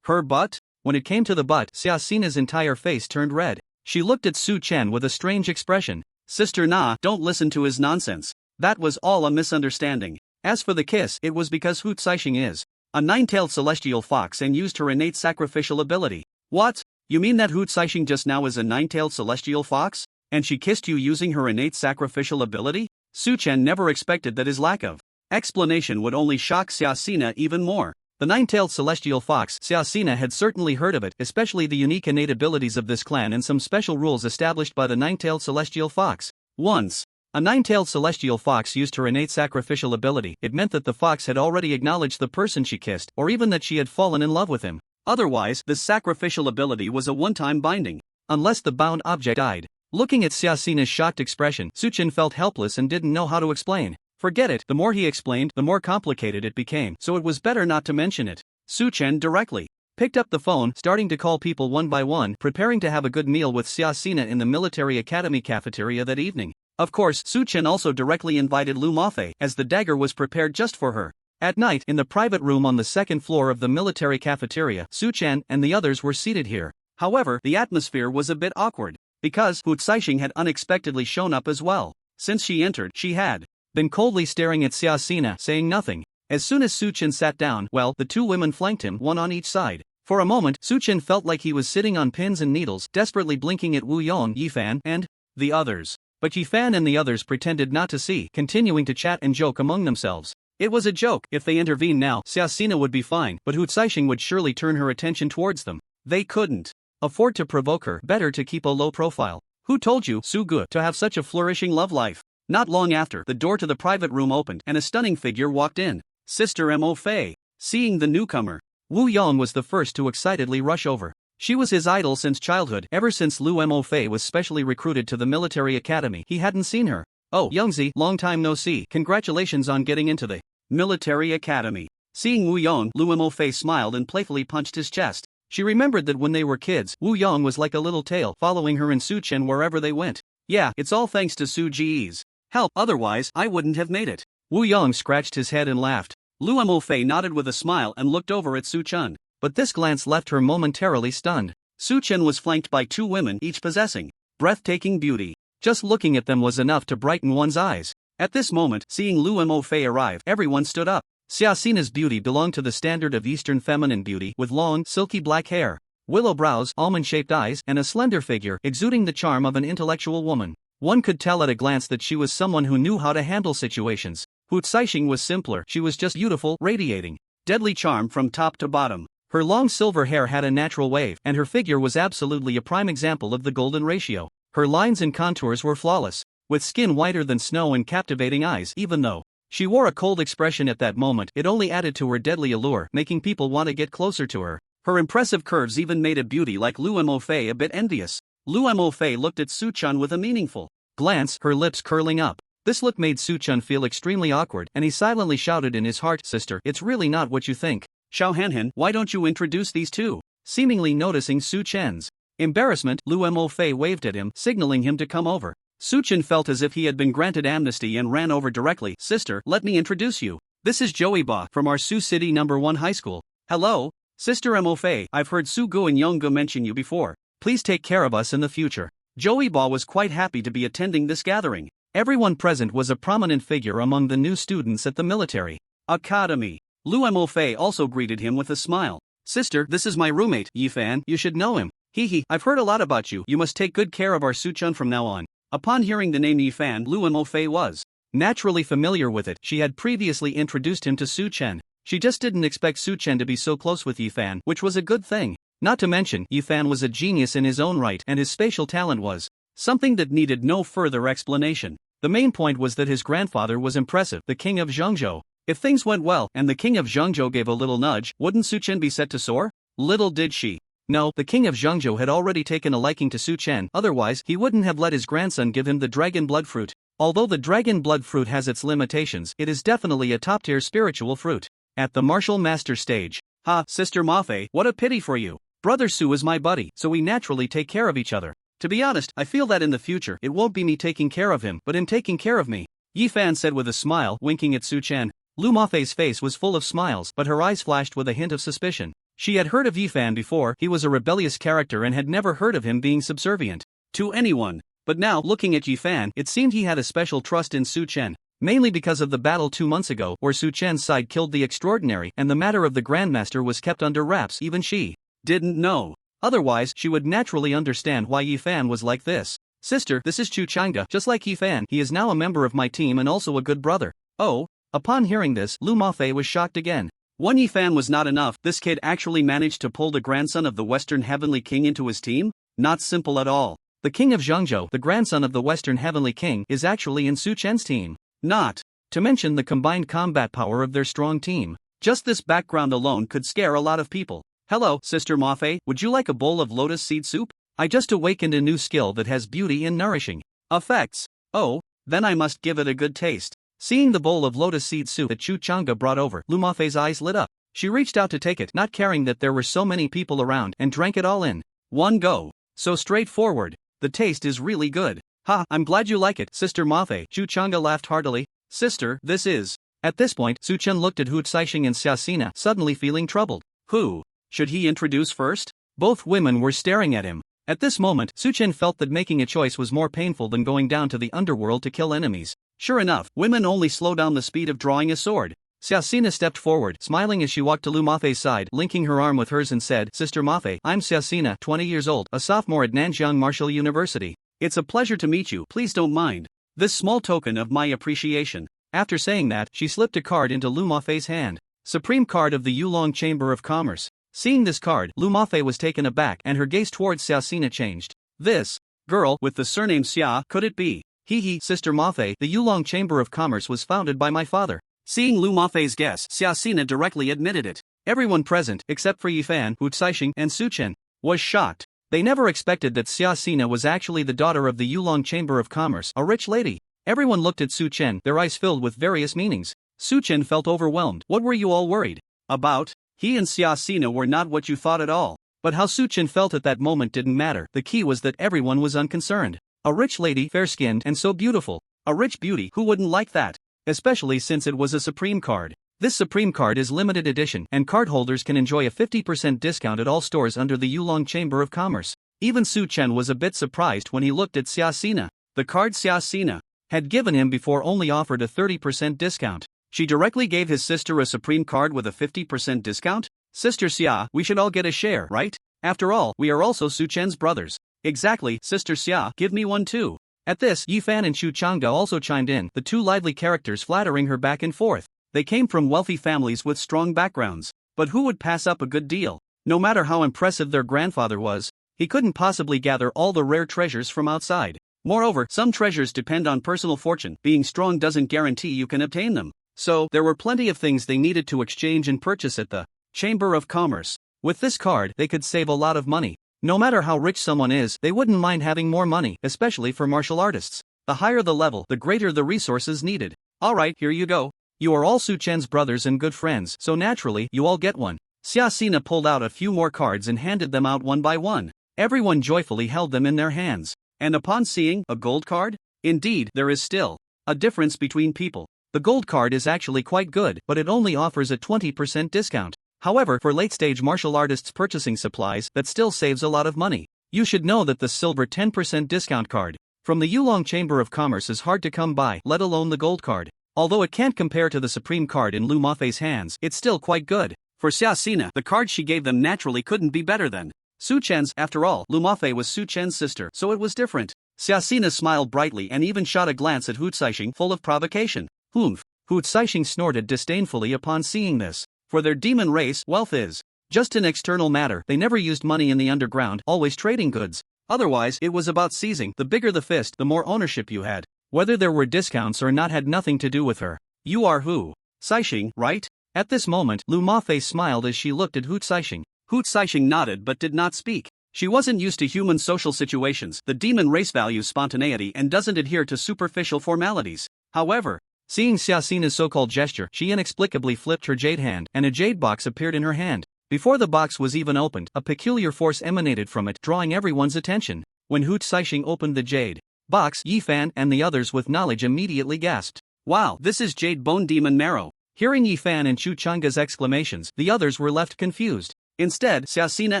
her butt? When it came to the butt, Xiaxina's entire face turned red. She looked at Su Chen with a strange expression. Sister Na, don't listen to his nonsense. That was all a misunderstanding. As for the kiss, it was because Hu Caixing is a nine-tailed celestial fox and used her innate sacrificial ability. What? You mean that Hu Caixing just now is a nine-tailed celestial fox? And she kissed you using her innate sacrificial ability? Su Chen never expected that his lack of explanation would only shock Xiaxina even more. The nine-tailed celestial fox, Xiaxina had certainly heard of it, especially the unique innate abilities of this clan and some special rules established by the nine-tailed celestial fox. Once a nine-tailed celestial fox used her innate sacrificial ability, it meant that the fox had already acknowledged the person she kissed, or even that she had fallen in love with him. Otherwise, this sacrificial ability was a one-time binding, unless the bound object died. Looking at Xiaxina's shocked expression, Su Chen felt helpless and didn't know how to explain. Forget it, the more he explained, the more complicated it became, so it was better not to mention it. Su Chen directly picked up the phone, starting to call people one by one, preparing to have a good meal with Xiaxina in the military academy cafeteria that evening. Of course, Su Chen also directly invited Lu Mafei, as the dagger was prepared just for her. At night, in the private room on the second floor of the military cafeteria, Su Chen and the others were seated here. However, the atmosphere was a bit awkward, because Hu Caixing had unexpectedly shown up as well. Since she entered, she had been coldly staring at Xiaxina, saying nothing. As soon as Su Chen sat down, well, the two women flanked him, one on each side. For a moment, Su Chen felt like he was sitting on pins and needles, desperately blinking at Wu Yon, Yi Fan, and the others. But Yi Fan and the others pretended not to see, continuing to chat and joke among themselves. It was a joke. If they intervened now, Xiaxina would be fine, but Hu Caixing would surely turn her attention towards them. They couldn't afford to provoke her, better to keep a low profile. Who told you, Su Gu, to have such a flourishing love life? Not long after, the door to the private room opened and a stunning figure walked in. Sister Mo Fei. Seeing the newcomer, Wu Yong was the first to excitedly rush over. She was his idol since childhood. Ever since Lu Mo Fei was specially recruited to the military academy, he hadn't seen her. Oh, Youngzi, long time no see. Congratulations on getting into the military academy. Seeing Wu Yong, Lu Mo Fei smiled and playfully punched his chest. She remembered that when they were kids, Wu Yong was like a little tail, following her and Su Chen wherever they went. Yeah, it's all thanks to Su Ji's help, otherwise I wouldn't have made it. Wu Yong scratched his head and laughed. Lu Mo Fei nodded with a smile and looked over at Su Chen. But this glance left her momentarily stunned. Su Chen was flanked by two women, each possessing breathtaking beauty. Just looking at them was enough to brighten one's eyes. At this moment, seeing Lu Mo Fei arrive, everyone stood up. Xiaxina's beauty belonged to the standard of Eastern feminine beauty, with long, silky black hair, willow brows, almond-shaped eyes, and a slender figure, exuding the charm of an intellectual woman. One could tell at a glance that she was someone who knew how to handle situations. Hu Caixing was simpler, she was just beautiful, radiating deadly charm from top to bottom. Her long silver hair had a natural wave, and her figure was absolutely a prime example of the golden ratio. Her lines and contours were flawless, with skin whiter than snow and captivating eyes. Even though she wore a cold expression at that moment, it only added to her deadly allure, making people want to get closer to her. Her impressive curves even made a beauty like Lu Mo Fei a bit envious. Lu Mo Fei looked at Su Chen with a meaningful glance, her lips curling up. This look made Su Chen feel extremely awkward, and he silently shouted in his heart, "Sister, it's really not what you think. Xiao Hanhan, why don't you introduce these two?" Seemingly noticing Su Chen's embarrassment, Lu Mo Fei waved at him, signaling him to come over. Su Chen felt as if he had been granted amnesty and ran over directly. "Sister, let me introduce you. This is Joey Ba from our Sioux City No. 1 high school. Hello, Sister Mo Fei, I've heard Su Gu and Yong Gu mention you before. Please take care of us in the future." Joey Ba was quite happy to be attending this gathering. Everyone present was a prominent figure among the new students at the military academy. Lu Mo Fei also greeted him with a smile. "Sister, this is my roommate, Yi Fan, you should know him. Hee, I've heard a lot about you. You must take good care of our Su Chen from now on." Upon hearing the name Yi Fan, Lu Mo Fei was naturally familiar with it. She had previously introduced him to Su Chen. She just didn't expect Su Chen to be so close with Yifan, which was a good thing. Not to mention, Yifan was a genius in his own right and his spatial talent was something that needed no further explanation. The main point was that his grandfather was impressive, the king of Zhengzhou. If things went well and the king of Zhengzhou gave a little nudge, wouldn't Su Chen be set to soar? Little did she. No, the king of Zhengzhou had already taken a liking to Su Chen, otherwise he wouldn't have let his grandson give him the dragon blood fruit. Although the dragon blood fruit has its limitations, it is definitely a top-tier spiritual fruit. At the martial master stage. Ha, Sister Mafei, what a pity for you. Brother Su is my buddy, so we naturally take care of each other. To be honest, I feel that in the future it won't be me taking care of him, but him taking care of me. Yifan said with a smile, winking at Su Chen. Lu Mafei's face was full of smiles, but her eyes flashed with a hint of suspicion. She had heard of Yifan before, he was a rebellious character and had never heard of him being subservient to anyone. But now, looking at Yifan, it seemed he had a special trust in Su Chen. Mainly because of the battle 2 months ago where Su Chen's side killed the extraordinary and the matter of the Grandmaster was kept under wraps. Even she didn't know. Otherwise, she would naturally understand why Yifan was like this. Sister, this is Chu Changa, just like Yifan, he is now a member of my team and also a good brother. Oh? Upon hearing this, Lu Mafei was shocked again. One Yifan was not enough, this kid actually managed to pull the grandson of the Western Heavenly King into his team? Not simple at all. The king of Zhengzhou, the grandson of the Western Heavenly King, is actually in Su Chen's team. Not to mention the combined combat power of their strong team. Just this background alone could scare a lot of people. Hello, Sister Mafei, would you like a bowl of lotus seed soup? I just awakened a new skill that has beauty and nourishing effects. Oh, then I must give it a good taste. Seeing the bowl of lotus seed soup that Chu Changa brought over, Lu Mafei's eyes lit up. She reached out to take it, not caring that there were so many people around, and drank it all in one go. So straightforward. The taste is really good. Ha, I'm glad you like it, Sister Mafei. Chu Changa laughed heartily. Sister, this is. At this point, Su Chen looked at Hu Caixing and Xiaxina, suddenly feeling troubled. Who should he introduce first? Both women were staring at him. At this moment, Su Chen felt that making a choice was more painful than going down to the underworld to kill enemies. Sure enough, women only slow down the speed of drawing a sword. Xiaxina stepped forward, smiling as she walked to Lu Mafei's side, linking her arm with hers and said, Sister Mafei, I'm Xiaxina, 20 years old, a sophomore at Nanjiang Martial University. It's a pleasure to meet you, please don't mind this small token of my appreciation. After saying that, she slipped a card into Lu Mafei's hand. Supreme Card of the Yulong Chamber of Commerce. Seeing this card, Lu Mafei was taken aback and her gaze towards Xiaxina changed. This girl with the surname Xia, could it be? Hee, Sister Mafei, the Yulong Chamber of Commerce was founded by my father. Seeing Lu Mafei's guess, Xiaxina directly admitted it. Everyone present, except for Yifan, Hu Caixing, and Su Chen, was shocked. They never expected that Xiaxina was actually the daughter of the Yulong Chamber of Commerce, a rich lady. Everyone looked at Su Chen, their eyes filled with various meanings. Su Chen felt overwhelmed. What were you all worried about? He and Xiaxina were not what you thought at all. But how Su Chen felt at that moment didn't matter. The key was that everyone was unconcerned. A rich lady, fair-skinned and so beautiful. A rich beauty, who wouldn't like that? Especially since it was a Supreme Card. This Supreme Card is limited edition, and cardholders can enjoy a 50% discount at all stores under the Yulong Chamber of Commerce. Even Su Chen was a bit surprised when he looked at Xiaxina. The card Xiaxina had given him before only offered a 30% discount. She directly gave his sister a Supreme Card with a 50% discount? Sister Xia, we should all get a share, right? After all, we are also Su Chen's brothers. Exactly, Sister Xia, give me one too. At this, Yifan and Chu Changa also chimed in, the two lively characters flattering her back and forth. They came from wealthy families with strong backgrounds. But who would pass up a good deal? No matter how impressive their grandfather was, he couldn't possibly gather all the rare treasures from outside. Moreover, some treasures depend on personal fortune. Being strong doesn't guarantee you can obtain them. So, there were plenty of things they needed to exchange and purchase at the Chamber of Commerce. With this card, they could save a lot of money. No matter how rich someone is, they wouldn't mind having more money, especially for martial artists. The higher the level, the greater the resources needed. Alright, here you go. You are all Su Chen's brothers and good friends, so naturally, you all get one. Xiaxina pulled out a few more cards and handed them out one by one. Everyone joyfully held them in their hands. And upon seeing a gold card? Indeed, there is still a difference between people. The gold card is actually quite good, but it only offers a 20% discount. However, for late-stage martial artists purchasing supplies, that still saves a lot of money. You should know that the silver 10% discount card from the Yulong Chamber of Commerce is hard to come by, let alone the gold card. Although it can't compare to the Supreme Card in Lu Mafei's hands, it's still quite good. For Xiaxina, the card she gave them naturally couldn't be better than Su Chen's. After all, Lu Mafei was Su Chen's sister, so it was different. Xiaxina smiled brightly and even shot a glance at Hu Caixing full of provocation. Humph. Hu Caixing snorted disdainfully upon seeing this. For their demon race, wealth is just an external matter. They never used money in the underground, always trading goods. Otherwise, it was about seizing. The bigger the fist, the more ownership you had. Whether there were discounts or not had nothing to do with her. You are Hu Saixing, right? At this moment, Lu Mafei smiled as she looked at Hu Saixing. Hu Saixing nodded but did not speak. She wasn't used to human social situations. The demon race values spontaneity and doesn't adhere to superficial formalities. However, seeing Xiaxina's so-called gesture, she inexplicably flipped her jade hand, and a jade box appeared in her hand. Before the box was even opened, a peculiar force emanated from it, drawing everyone's attention. When Hu Saixing opened the jade box, Yifan and the others with knowledge immediately gasped. Wow, this is Jade Bone Demon Marrow. Hearing Yifan and Chu Changa's exclamations, the others were left confused. Instead, Xiaxina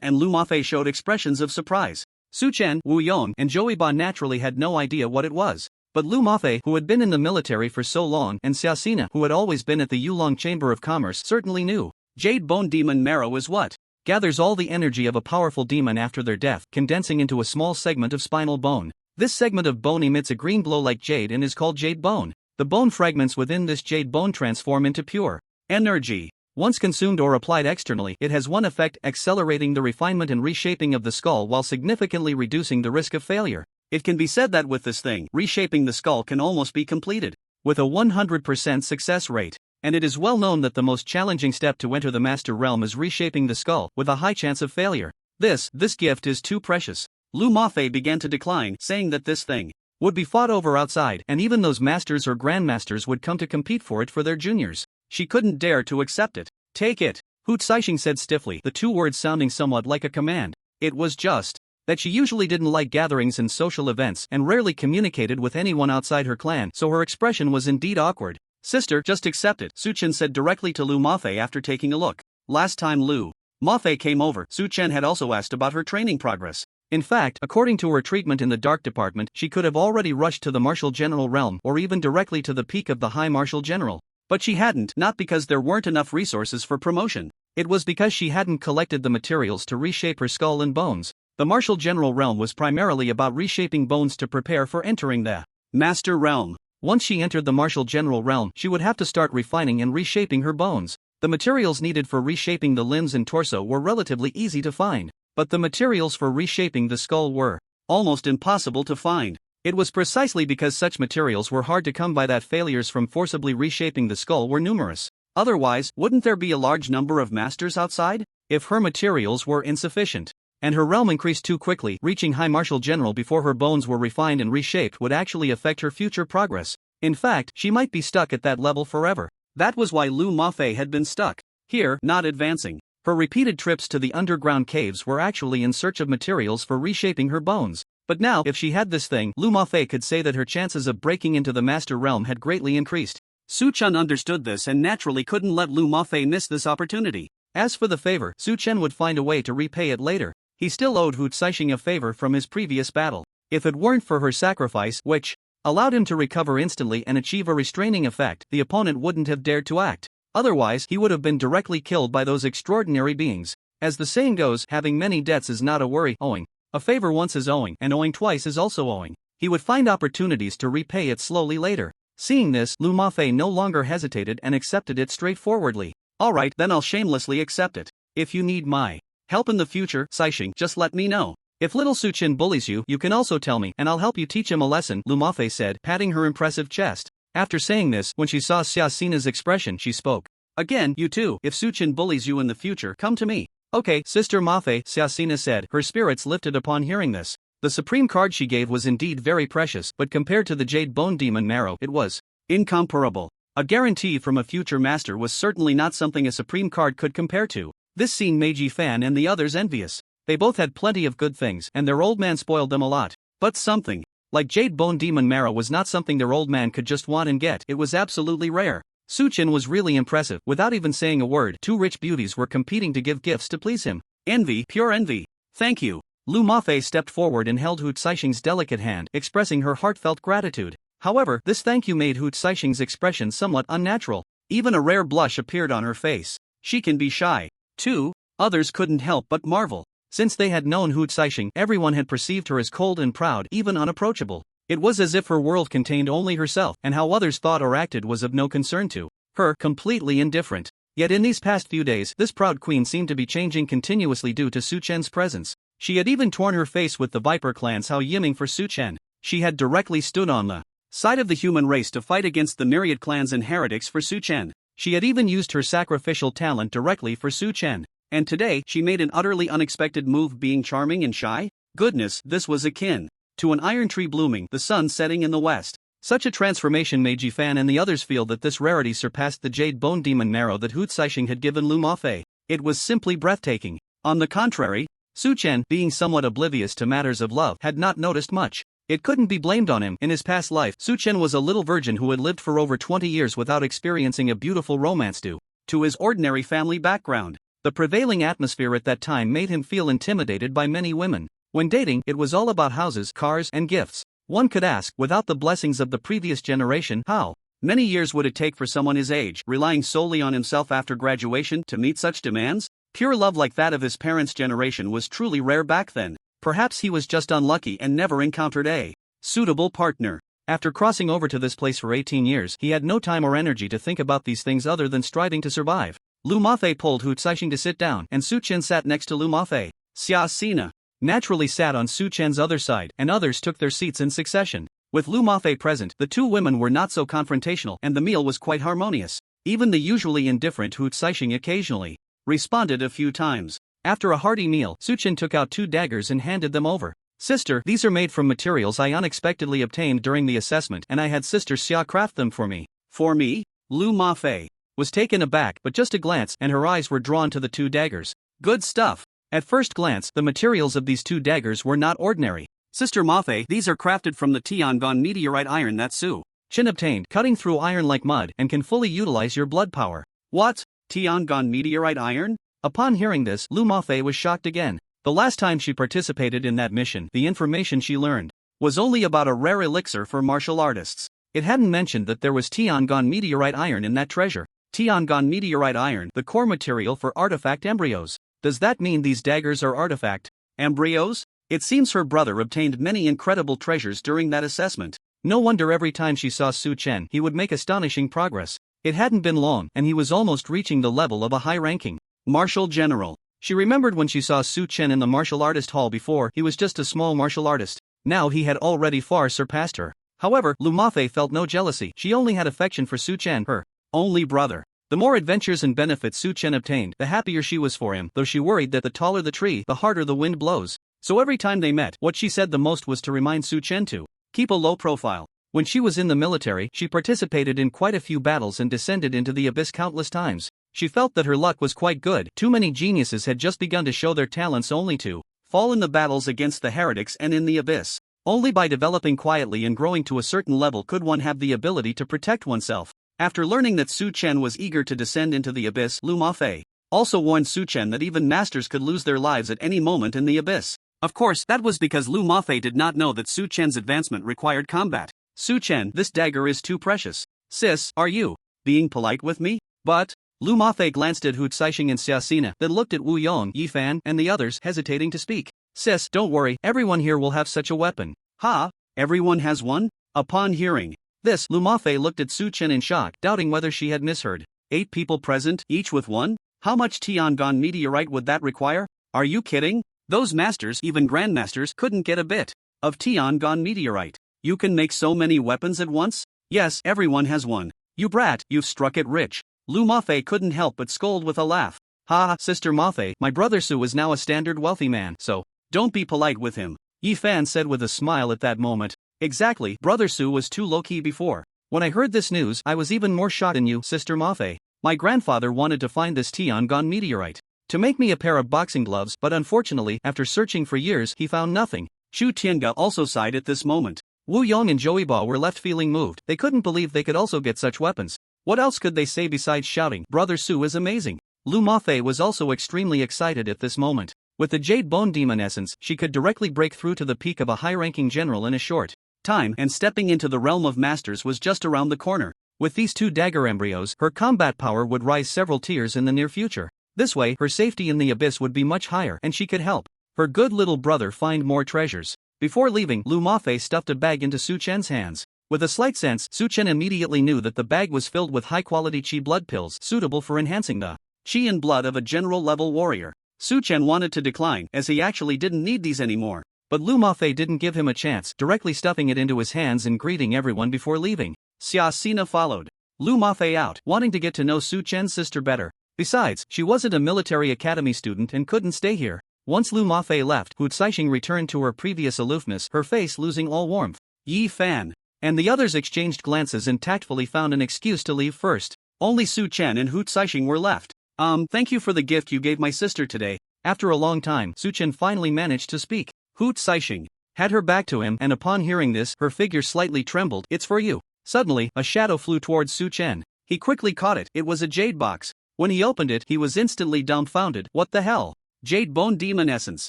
and Lu Mafei showed expressions of surprise. Su Chen, Wu Yon, and Joey Ba naturally had no idea what it was. But Lu Mafei, who had been in the military for so long, and Xiaxina, who had always been at the Yulong Chamber of Commerce, certainly knew. Jade Bone Demon Marrow is what gathers all the energy of a powerful demon after their death, condensing into a small segment of spinal bone. This segment of bone emits a green glow like jade and is called jade bone. The bone fragments within this jade bone transform into pure energy. Once consumed or applied externally, it has one effect: accelerating the refinement and reshaping of the skull while significantly reducing the risk of failure. It can be said that with this thing, reshaping the skull can almost be completed with a 100% success rate. And it is well known that the most challenging step to enter the Master Realm is reshaping the skull, with a high chance of failure. This gift is too precious. Lu Mafei began to decline, saying that this thing would be fought over outside, and even those masters or grandmasters would come to compete for it for their juniors. She couldn't dare to accept it. Take it, Hu Saixing said stiffly, the two words sounding somewhat like a command. It was just that she usually didn't like gatherings and social events, and rarely communicated with anyone outside her clan, so her expression was indeed awkward. Sister, just accept it, Su Chen said directly to Lu Mafei after taking a look. Last time Lu Mafei came over, Su Chen had also asked about her training progress. In fact, according to her treatment in the Dark Department, she could have already rushed to the Martial General realm or even directly to the peak of the High Martial General. But she hadn't, not because there weren't enough resources for promotion. It was because she hadn't collected the materials to reshape her skull and bones. The Martial General realm was primarily about reshaping bones to prepare for entering the Master Realm. Once she entered the Martial General realm, she would have to start refining and reshaping her bones. The materials needed for reshaping the limbs and torso were relatively easy to find, but the materials for reshaping the skull were almost impossible to find. It was precisely because such materials were hard to come by that failures from forcibly reshaping the skull were numerous. Otherwise, wouldn't there be a large number of masters outside? If her materials were insufficient, and her realm increased too quickly, reaching High Martial General before her bones were refined and reshaped would actually affect her future progress. In fact, she might be stuck at that level forever. That was why Lu Mafei had been stuck here, not advancing. Her repeated trips to the underground caves were actually in search of materials for reshaping her bones. But now, if she had this thing, Lu Mafei could say that her chances of breaking into the Master Realm had greatly increased. Su Chen understood this and naturally couldn't let Lu Mafei miss this opportunity. As for the favor, Su Chen would find a way to repay it later. He still owed Hu Saixing a favor from his previous battle. If it weren't for her sacrifice, which allowed him to recover instantly and achieve a restraining effect, the opponent wouldn't have dared to act. Otherwise, he would have been directly killed by those extraordinary beings. As the saying goes, having many debts is not a worry. Owing a favor once is owing, and owing twice is also owing. He would find opportunities to repay it slowly later. Seeing this, Lu Mafei no longer hesitated and accepted it straightforwardly. Alright, then I'll shamelessly accept it. If you need my help in the future, Saixing, just let me know. If little Su Chen bullies you, you can also tell me, and I'll help you teach him a lesson, Lu Mafei said, patting her impressive chest. After saying this, when she saw Xiaxina's expression, she spoke. Again, you too, if Su Chen bullies you in the future, come to me. Okay, Sister Mafei, Xiaxina said, her spirits lifted upon hearing this. The supreme card she gave was indeed very precious, but compared to the Jade Bone Demon Marrow, it was incomparable. A guarantee from a future master was certainly not something a supreme card could compare to. This scene made Yifan and the others envious. They both had plenty of good things, and their old man spoiled them a lot. But something like Jade Bone Demon Marrow was not something their old man could just want and get. It was absolutely rare. Su Chen was really impressive. Without even saying a word, two rich beauties were competing to give gifts to please him. Envy, pure envy. Thank you. Lu Mafei stepped forward and held Hu Saixing's delicate hand, expressing her heartfelt gratitude. However, this thank you made Hu Saixing's expression somewhat unnatural. Even a rare blush appeared on her face. She can be shy, too. Others couldn't help but marvel. Since they had known Hu Saixing, everyone had perceived her as cold and proud, even unapproachable. It was as if her world contained only herself, and how others thought or acted was of no concern to her, completely indifferent. Yet in these past few days, this proud queen seemed to be changing continuously due to Su Chen's presence. She had even torn her face with the Viper clan's Hao Yiming for Su Chen. She had directly stood on the side of the human race to fight against the myriad clans and heretics for Su Chen. She had even used her sacrificial talent directly for Su Chen. And today, she made an utterly unexpected move, being charming and shy? Goodness, this was akin to an iron tree blooming, the sun setting in the west. Such a transformation made Jifan and the others feel that this rarity surpassed the jade bone demon marrow that Hu Caixing had given Lu Mafei. It was simply breathtaking. On the contrary, Su Chen, being somewhat oblivious to matters of love, had not noticed much. It couldn't be blamed on him. In his past life, Su Chen was a little virgin who had lived for over 20 years without experiencing a beautiful romance due to his ordinary family background. The prevailing atmosphere at that time made him feel intimidated by many women. When dating, it was all about houses, cars, and gifts. One could ask, without the blessings of the previous generation, how many years would it take for someone his age, relying solely on himself after graduation, to meet such demands? Pure love like that of his parents' generation was truly rare back then. Perhaps he was just unlucky and never encountered a suitable partner. After crossing over to this place for 18 years, he had no time or energy to think about these things other than striving to survive. Lu Mafei pulled Hu Caixing to sit down, and Su Chen sat next to Lu Mafei. Xia Sina naturally sat on Su Chen's other side, and others took their seats in succession. With Lu Mafei present, the two women were not so confrontational, and the meal was quite harmonious. Even the usually indifferent Hu Caixing occasionally responded a few times. After a hearty meal, Su Chen took out 2 daggers and handed them over. Sister, these are made from materials I unexpectedly obtained during the assessment, and I had Sister Xia craft them for me. For me? Lu Mafei was taken aback, but just a glance, and her eyes were drawn to the 2 daggers. Good stuff. At first glance, the materials of these 2 daggers were not ordinary. Sister Mafei, these are crafted from the Tiangong meteorite iron that Su Chen obtained, cutting through iron like mud, and can fully utilize your blood power. What? Tiangong meteorite iron? Upon hearing this, Lu Mafei was shocked again. The last time she participated in that mission, the information she learned was only about a rare elixir for martial artists. It hadn't mentioned that there was Tiangong meteorite iron in that treasure. Tiangong meteorite iron, the core material for artifact embryos. Does that mean these daggers are artifact embryos? It seems her brother obtained many incredible treasures during that assessment. No wonder every time she saw Su Chen, he would make astonishing progress. It hadn't been long, and he was almost reaching the level of a high-ranking martial general. She remembered when she saw Su Chen in the martial artist hall before. He was just a small martial artist. Now he had already far surpassed her. However, Lu Mafei felt no jealousy. She only had affection for Su Chen, her only brother. The more adventures and benefits Su Chen obtained, the happier she was for him, though she worried that the taller the tree, the harder the wind blows. So every time they met, what she said the most was to remind Su Chen to keep a low profile. When she was in the military, she participated in quite a few battles and descended into the abyss countless times. She felt that her luck was quite good. Too many geniuses had just begun to show their talents only to fall in the battles against the heretics and in the abyss. Only by developing quietly and growing to a certain level could one have the ability to protect oneself. After learning that Su Chen was eager to descend into the abyss, Lu Mafei also warned Su Chen that even masters could lose their lives at any moment in the abyss. Of course, that was because Lu Mafei did not know that Su Chen's advancement required combat. Su Chen, this dagger is too precious. Sis, are you being polite with me? But Lu Mafei glanced at Hu Caixing and Xia Sina, then looked at Wu Yong, Yifan, and the others, hesitating to speak. Sis, don't worry, everyone here will have such a weapon. Ha? Everyone has one? Upon hearing this, Lu Mafei looked at Su Chen in shock, doubting whether she had misheard. 8 people present, each with one? How much Tiangong meteorite would that require? Are you kidding? Those masters, even grandmasters, couldn't get a bit of Tiangong meteorite. You can make so many weapons at once? Yes, everyone has one. You brat, you've struck it rich. Lu Mafei couldn't help but scold with a laugh. Ha, Sister Mafei, my brother Su is now a standard wealthy man, so don't be polite with him. Yifan said with a smile at that moment. Exactly, Brother Su was too low-key before. When I heard this news, I was even more shocked than you, Sister Mafei. My grandfather wanted to find this Tiangong meteorite to make me a pair of boxing gloves, but unfortunately, after searching for years, he found nothing. Shu Tiange also sighed at this moment. Wu Yong and Joey Ba were left feeling moved. They couldn't believe they could also get such weapons. What else could they say besides shouting, Brother Su is amazing? Lu Mafei was also extremely excited at this moment. With the Jade Bone Demon essence, she could directly break through to the peak of a high-ranking general in a short time, and stepping into the realm of masters was just around the corner. With these 2 dagger embryos, her combat power would rise several tiers in the near future. This way, her safety in the abyss would be much higher, and she could help her good little brother find more treasures. Before leaving, Lu Mafei stuffed a bag into Su Chen's hands. With a slight sense, Su Chen immediately knew that the bag was filled with high-quality qi blood pills suitable for enhancing the qi and blood of a general-level warrior. Su Chen wanted to decline, as he actually didn't need these anymore. But Lu Mafei didn't give him a chance, directly stuffing it into his hands and greeting everyone before leaving. Xia Sina followed Lu Mafei out, wanting to get to know Su Chen's sister better. Besides, she wasn't a military academy student and couldn't stay here. Once Lu Mafei left, Hu Caixing returned to her previous aloofness, her face losing all warmth. Yi Fan and the others exchanged glances and tactfully found an excuse to leave first. Only Su Chen and Hu Caixing were left. Thank you for the gift you gave my sister today. After a long time, Su Chen finally managed to speak. Hu Caixing had her back to him, and upon hearing this, her figure slightly trembled. It's for you. Suddenly, a shadow flew towards Su Chen. He quickly caught it. It was a jade box. When he opened it, he was instantly dumbfounded. What the hell? Jade bone demon essence.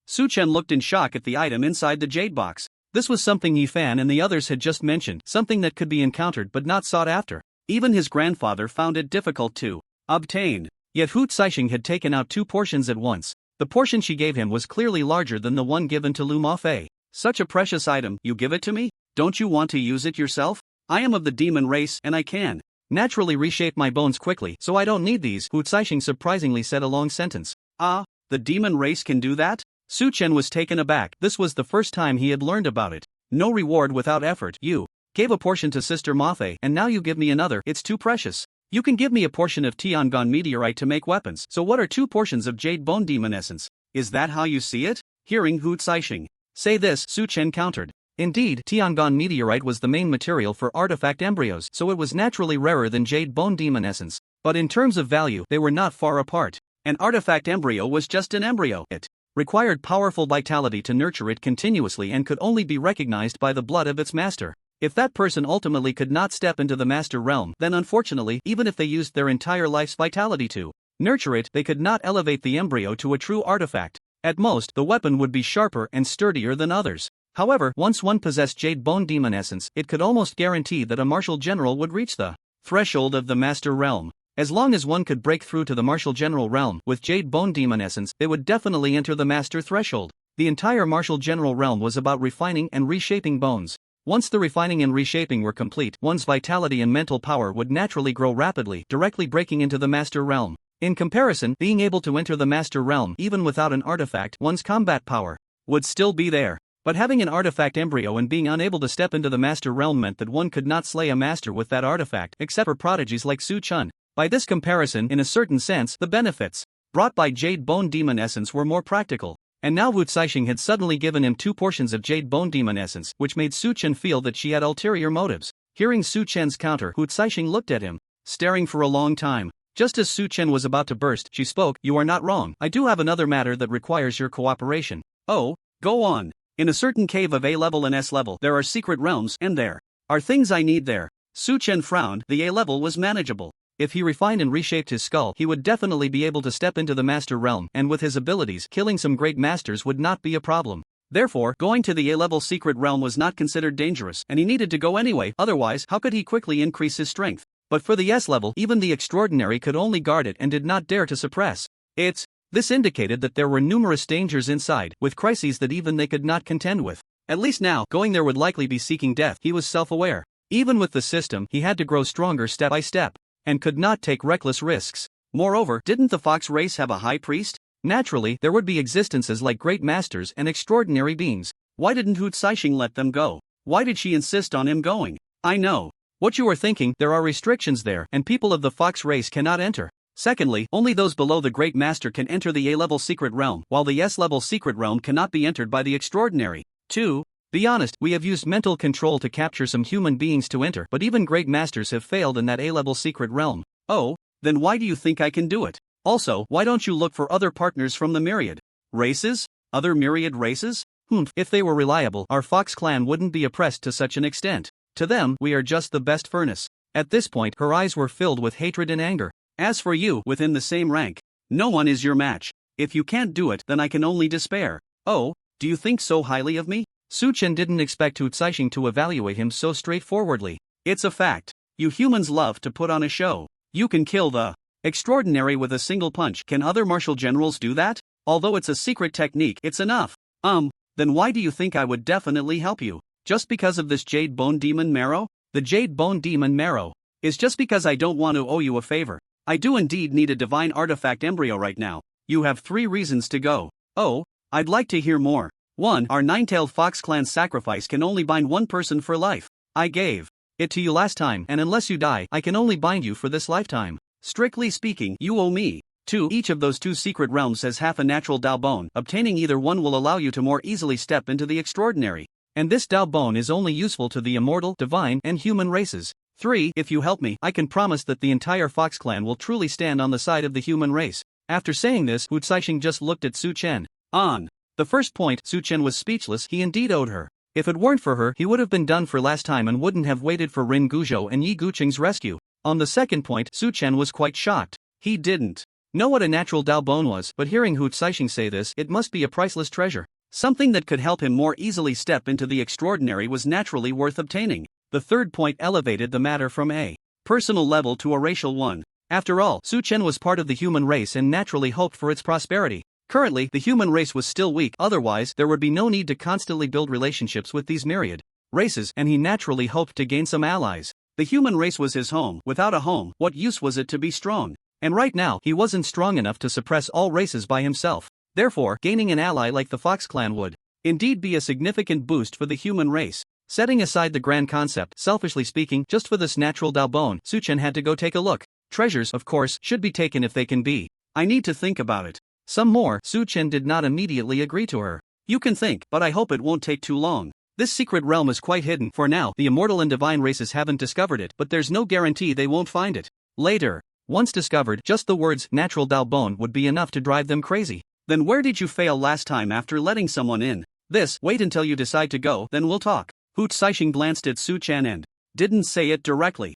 Su Chen looked in shock at the item inside the jade box. This was something Yi Fan and the others had just mentioned, something that could be encountered but not sought after. Even his grandfather found it difficult to obtain. Yet Hu Caixing had taken out 2 portions at once. The portion she gave him was clearly larger than the one given to Lu Mafei. Such a precious item, you give it to me? Don't you want to use it yourself? I am of the demon race and I can naturally reshape my bones quickly, so I don't need these, Hu Caixing surprisingly said a long sentence. Ah, the demon race can do that? Su Chen was taken aback. This was the first time he had learned about it. No reward without effort. You gave a portion to Sister Mafei, and now you give me another. It's too precious. You can give me a portion of Tiangong meteorite to make weapons, so what are 2 portions of jade bone demon essence? Is that how you see it? Hearing Hu Caixing say this, Su Chen countered. Indeed, Tiangong meteorite was the main material for artifact embryos, so it was naturally rarer than jade bone demon essence. But in terms of value, they were not far apart. An artifact embryo was just an embryo. It required powerful vitality to nurture it continuously and could only be recognized by the blood of its master. If that person ultimately could not step into the master realm, then unfortunately, even if they used their entire life's vitality to nurture it, they could not elevate the embryo to a true artifact. At most, the weapon would be sharper and sturdier than others. However, once one possessed jade bone demon essence, it could almost guarantee that a martial general would reach the threshold of the master realm. As long as one could break through to the martial general realm with jade bone demon essence, they would definitely enter the master threshold. The entire martial general realm was about refining and reshaping bones. Once the refining and reshaping were complete, one's vitality and mental power would naturally grow rapidly, directly breaking into the master realm. In comparison, being able to enter the master realm even without an artifact, one's combat power would still be there. But having an artifact embryo and being unable to step into the master realm meant that one could not slay a master with that artifact, except for prodigies like Su Chen. By this comparison, in a certain sense, the benefits brought by jade bone demon essence were more practical. And now Wu Caixing had suddenly given him 2 portions of jade bone demon essence, which made Su Chen feel that she had ulterior motives. Hearing Su Chen's counter, Wu Caixing looked at him, staring for a long time. Just as Su Chen was about to burst, she spoke. You are not wrong. I do have another matter that requires your cooperation. Oh, go on. In a certain cave of A level and S level, there are secret realms, and there are things I need there. Su Chen frowned. The A level was manageable. If he refined and reshaped his skull, he would definitely be able to step into the master realm, and with his abilities, killing some great masters would not be a problem. Therefore, going to the A-level secret realm was not considered dangerous, and he needed to go anyway, otherwise how could he quickly increase his strength? But for the S-level, even the extraordinary could only guard it and did not dare to suppress it. This indicated that there were numerous dangers inside, with crises that even they could not contend with. At least now, going there would likely be seeking death. He was self-aware. Even with the system, he had to grow stronger step by step, and could not take reckless risks. Moreover, didn't the fox race have a high priest? Naturally, there would be existences like great masters and extraordinary beings. Why didn't Hu Caixing let them go? Why did she insist on him going? I know what you are thinking. There are restrictions there, and people of the fox race cannot enter. Secondly, only those below the great master can enter the A-level secret realm, while the S-level secret realm cannot be entered by the extraordinary. 2. Be honest, we have used mental control to capture some human beings to enter, but even great masters have failed in that A-level secret realm. Oh, then why do you think I can do it? Also, why don't you look for other partners from the myriad races? Other myriad races? If they were reliable, our fox clan wouldn't be oppressed to such an extent. To them, we are just the best furnace. At this point, her eyes were filled with hatred and anger. As for you, within the same rank, no one is your match. If you can't do it, then I can only despair. Oh, do you think so highly of me? Su Chen didn't expect Hu Caixing to evaluate him so straightforwardly. It's a fact. You humans love to put on a show. You can kill the extraordinary with a single punch. Can other martial generals do that? Although it's a secret technique, it's enough. Then why do you think I would definitely help you? Just because of this jade bone demon marrow? The jade bone demon marrow is just because I don't want to owe you a favor. I do indeed need a divine artifact embryo right now. You have 3 reasons to go. Oh, I'd like to hear more. 1. Our nine-tailed fox clan's sacrifice can only bind one person for life. I gave it to you last time, and unless you die, I can only bind you for this lifetime. Strictly speaking, you owe me. 2. Each of those 2 secret realms has half a natural Dao bone. Obtaining either one will allow you to more easily step into the extraordinary. And this Dao bone is only useful to the immortal, divine, and human races. 3. If you help me, I can promise that the entire Fox clan will truly stand on the side of the human race. After saying this, Wu Caixing just looked at Su Chen. On the first point, Su Chen was speechless. He indeed owed her. If it weren't for her, he would have been done for last time and wouldn't have waited for Rin Guzhou and Yi Guqing's rescue. On the second point, Su Chen was quite shocked. He didn't know what a natural Dao bone was, but hearing Hu Caixing say this, it must be a priceless treasure. Something that could help him more easily step into the extraordinary was naturally worth obtaining. The third point elevated the matter from a personal level to a racial one. After all, Su Chen was part of the human race and naturally hoped for its prosperity. Currently, the human race was still weak, otherwise there would be no need to constantly build relationships with these myriad races, and he naturally hoped to gain some allies. The human race was his home. Without a home, what use was it to be strong? And right now, he wasn't strong enough to suppress all races by himself. Therefore, gaining an ally like the Fox clan would indeed be a significant boost for the human race. Setting aside the grand concept, selfishly speaking, just for this natural Dao bone, Su Chen had to go take a look. Treasures, of course, should be taken if they can be. I need to think about it some more. Su Chen did not immediately agree to her. You can think, but I hope it won't take too long. This secret realm is quite hidden. For now, the immortal and divine races haven't discovered it, but there's no guarantee they won't find it later. Once discovered, just the words natural Dao bone would be enough to drive them crazy. Then where did you fail last time after letting someone in? Wait until you decide to go, then we'll talk. Hu Caixing glanced at Su Chen and didn't say it directly.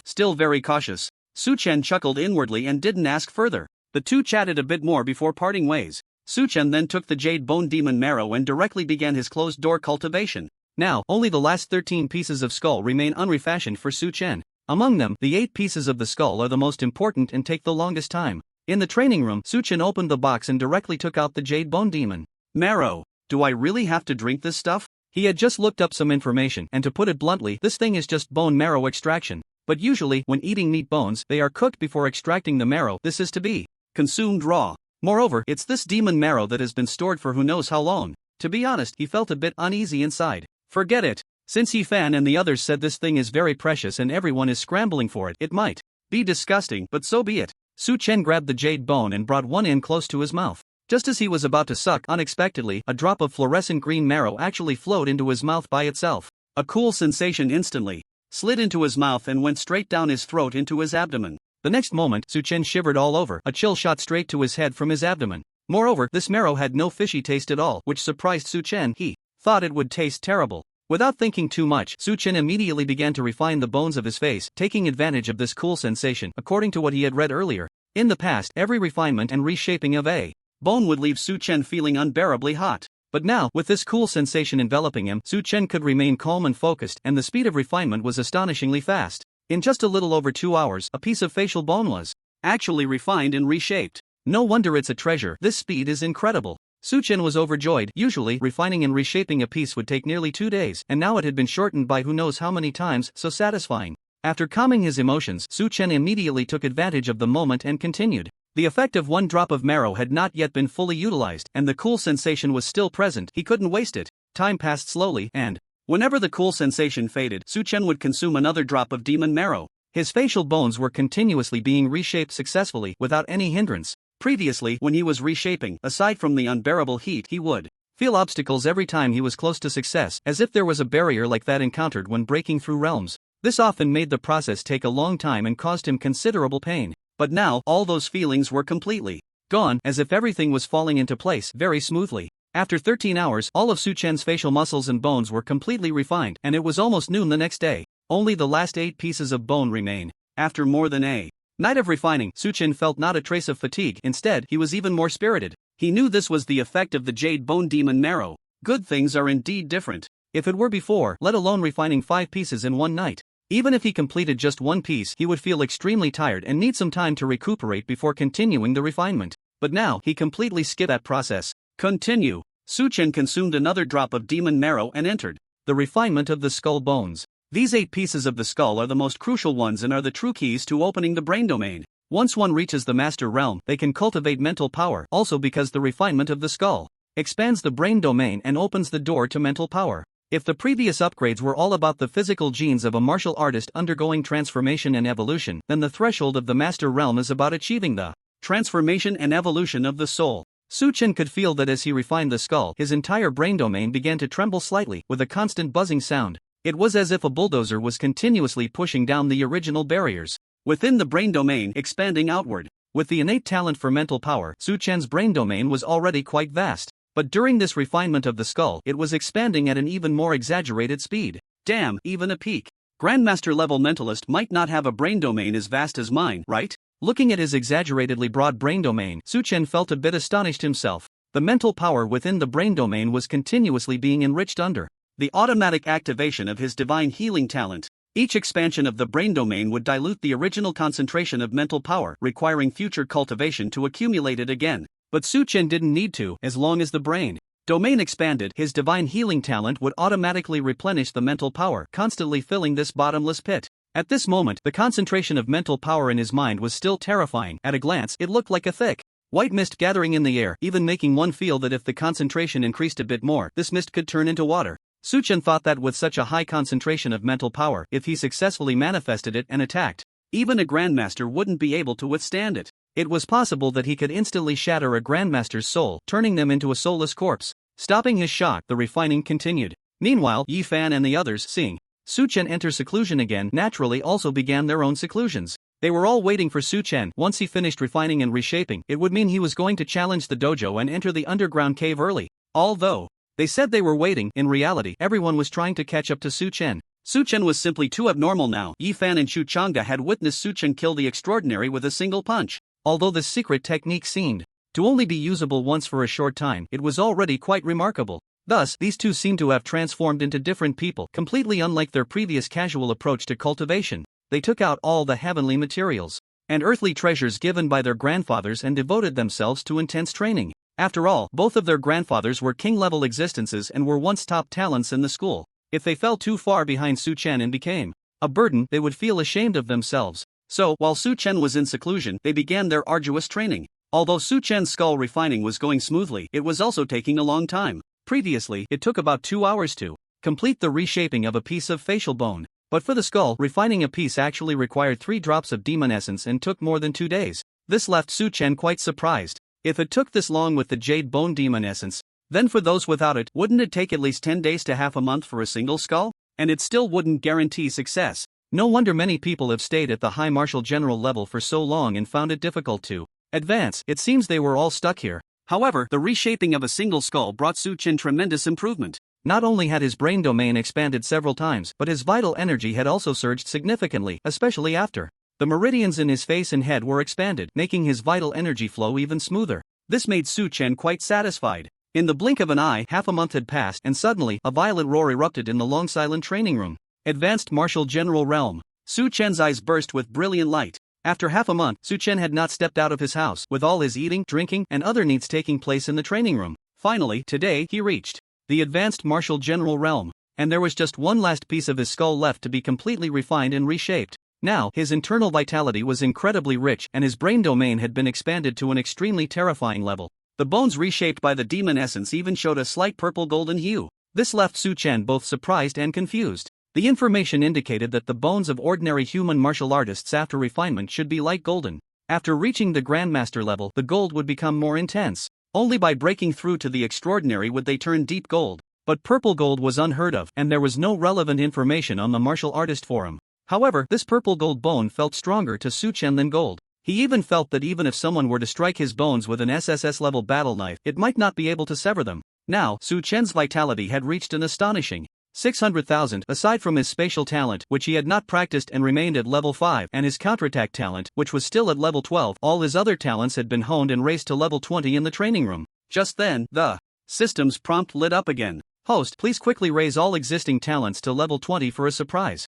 Still very cautious. Su Chen chuckled inwardly and didn't ask further. The two chatted a bit more before parting ways. Su Chen then took the jade bone demon marrow and directly began his closed-door cultivation. Now, only the last 13 pieces of skull remain unrefashioned for Su Chen. Among them, the 8 pieces of the skull are the most important and take the longest time. In the training room, Su Chen opened the box and directly took out the jade bone demon marrow. Do I really have to drink this stuff? He had just looked up some information, and to put it bluntly, this thing is just bone marrow extraction. But usually, when eating meat bones, they are cooked before extracting the marrow. This is to be consumed raw. Moreover, it's this demon marrow that has been stored for who knows how long. To be honest, he felt a bit uneasy inside. Forget it. Since Yi Fan and the others said this thing is very precious and everyone is scrambling for it, it might be disgusting, but so be it. Su Chen grabbed the jade bone and brought one in close to his mouth. Just as he was about to suck, unexpectedly, a drop of fluorescent green marrow actually flowed into his mouth by itself. A cool sensation instantly slid into his mouth and went straight down his throat into his abdomen. The next moment, Su Chen shivered all over. A chill shot straight to his head from his abdomen. Moreover, this marrow had no fishy taste at all, which surprised Su Chen. He thought it would taste terrible. Without thinking too much, Su Chen immediately began to refine the bones of his face, taking advantage of this cool sensation. According to what he had read earlier, in the past, every refinement and reshaping of a bone would leave Su Chen feeling unbearably hot. But now, with this cool sensation enveloping him, Su Chen could remain calm and focused, and the speed of refinement was astonishingly fast. In just a little over 2 hours, a piece of facial bone was actually refined and reshaped. No wonder it's a treasure. This speed is incredible. Su Chen was overjoyed. Usually, refining and reshaping a piece would take nearly 2 days, and now it had been shortened by who knows how many times. So satisfying. After calming his emotions, Su Chen immediately took advantage of the moment and continued. The effect of one drop of marrow had not yet been fully utilized, and the cool sensation was still present. He couldn't waste it. Time passed slowly, and whenever the cool sensation faded, Su Chen would consume another drop of demon marrow. His facial bones were continuously being reshaped successfully, without any hindrance. Previously, when he was reshaping, aside from the unbearable heat, he would feel obstacles every time he was close to success, as if there was a barrier like that encountered when breaking through realms. This often made the process take a long time and caused him considerable pain. But now, all those feelings were completely gone, as if everything was falling into place very smoothly. After 13 hours, all of Su Chen's facial muscles and bones were completely refined, and it was almost noon the next day. Only the last 8 pieces of bone remain. After more than a night of refining, Su Chen felt not a trace of fatigue. Instead, he was even more spirited. He knew this was the effect of the jade bone demon marrow. Good things are indeed different. If it were before, let alone refining 5 pieces in one night, even if he completed just one piece, he would feel extremely tired and need some time to recuperate before continuing the refinement. But now, he completely skipped that process. Continue. Su Chen consumed another drop of demon marrow and entered the refinement of the skull bones. These 8 pieces of the skull are the most crucial ones and are the true keys to opening the brain domain. Once one reaches the master realm, they can cultivate mental power, also because the refinement of the skull expands the brain domain and opens the door to mental power. If the previous upgrades were all about the physical genes of a martial artist undergoing transformation and evolution, then the threshold of the master realm is about achieving the transformation and evolution of the soul. Su Chen could feel that as he refined the skull, his entire brain domain began to tremble slightly, with a constant buzzing sound. It was as if a bulldozer was continuously pushing down the original barriers within the brain domain, expanding outward. With the innate talent for mental power, Su Chen's brain domain was already quite vast. But during this refinement of the skull, it was expanding at an even more exaggerated speed. Damn, even a peak Grandmaster level mentalist might not have a brain domain as vast as mine, right? Looking at his exaggeratedly broad brain domain, Su Chen felt a bit astonished himself. The mental power within the brain domain was continuously being enriched under the automatic activation of his divine healing talent. Each expansion of the brain domain would dilute the original concentration of mental power, requiring future cultivation to accumulate it again. But Su Chen didn't need to. As long as the brain domain expanded, his divine healing talent would automatically replenish the mental power, constantly filling this bottomless pit. At this moment, the concentration of mental power in his mind was still terrifying. At a glance, it looked like a thick white mist gathering in the air, even making one feel that if the concentration increased a bit more, this mist could turn into water. Su Chen thought that with such a high concentration of mental power, if he successfully manifested it and attacked, even a grandmaster wouldn't be able to withstand it. It was possible that he could instantly shatter a grandmaster's soul, turning them into a soulless corpse. Stopping his shock, the refining continued. Meanwhile, Yi Fan and the others, seeing Su Chen enter seclusion again, naturally also began their own seclusions. They were all waiting for Su Chen. Once he finished refining and reshaping, it would mean he was going to challenge the dojo and enter the underground cave early. Although they said they were waiting, in reality, everyone was trying to catch up to Su Chen. Su Chen was simply too abnormal now. Yi Fan and Shu Chang'e had witnessed Su Chen kill the extraordinary with a single punch. Although the secret technique seemed to only be usable once for a short time, it was already quite remarkable. Thus, these two seemed to have transformed into different people, completely unlike their previous casual approach to cultivation. They took out all the heavenly materials and earthly treasures given by their grandfathers and devoted themselves to intense training. After all, both of their grandfathers were king-level existences and were once top talents in the school. If they fell too far behind Su Chen and became a burden, they would feel ashamed of themselves. So, while Su Chen was in seclusion, they began their arduous training. Although Su Chen's skull refining was going smoothly, it was also taking a long time. Previously, it took about 2 hours to complete the reshaping of a piece of facial bone. But for the skull, refining a piece actually required 3 drops of demon essence and took more than 2 days. This left Su Chen quite surprised. If it took this long with the jade bone demon essence, then for those without it, wouldn't it take at least 10 days to half a month for a single skull? And it still wouldn't guarantee success. No wonder many people have stayed at the high martial general level for so long and found it difficult to advance. It seems they were all stuck here. However, the reshaping of a single skull brought Su Chen tremendous improvement. Not only had his brain domain expanded several times, but his vital energy had also surged significantly, especially after the meridians in his face and head were expanded, making his vital energy flow even smoother. This made Su Chen quite satisfied. In the blink of an eye, half a month had passed, and suddenly, a violent roar erupted in the long silent training room. Advanced Martial General Realm. Su Chen's eyes burst with brilliant light. After half a month, Su Chen had not stepped out of his house, with all his eating, drinking, and other needs taking place in the training room. Finally, today, he reached the Advanced Martial General Realm. And there was just one last piece of his skull left to be completely refined and reshaped. Now, his internal vitality was incredibly rich, and his brain domain had been expanded to an extremely terrifying level. The bones reshaped by the demon essence even showed a slight purple-golden hue. This left Su Chen both surprised and confused. The information indicated that the bones of ordinary human martial artists after refinement should be light golden. After reaching the Grandmaster level, the gold would become more intense. Only by breaking through to the extraordinary would they turn deep gold. But purple gold was unheard of, and there was no relevant information on the martial artist forum. However, this purple gold bone felt stronger to Su Chen than gold. He even felt that even if someone were to strike his bones with an SSS-level battle knife, it might not be able to sever them. Now, Su Chen's vitality had reached an astonishing 600,000, aside from his spatial talent, which he had not practiced and remained at level 5, and his counterattack talent, which was still at level 12, all his other talents had been honed and raised to level 20 in the training room. Just then, the system's prompt lit up again. Host, please quickly raise all existing talents to level 20 for a surprise.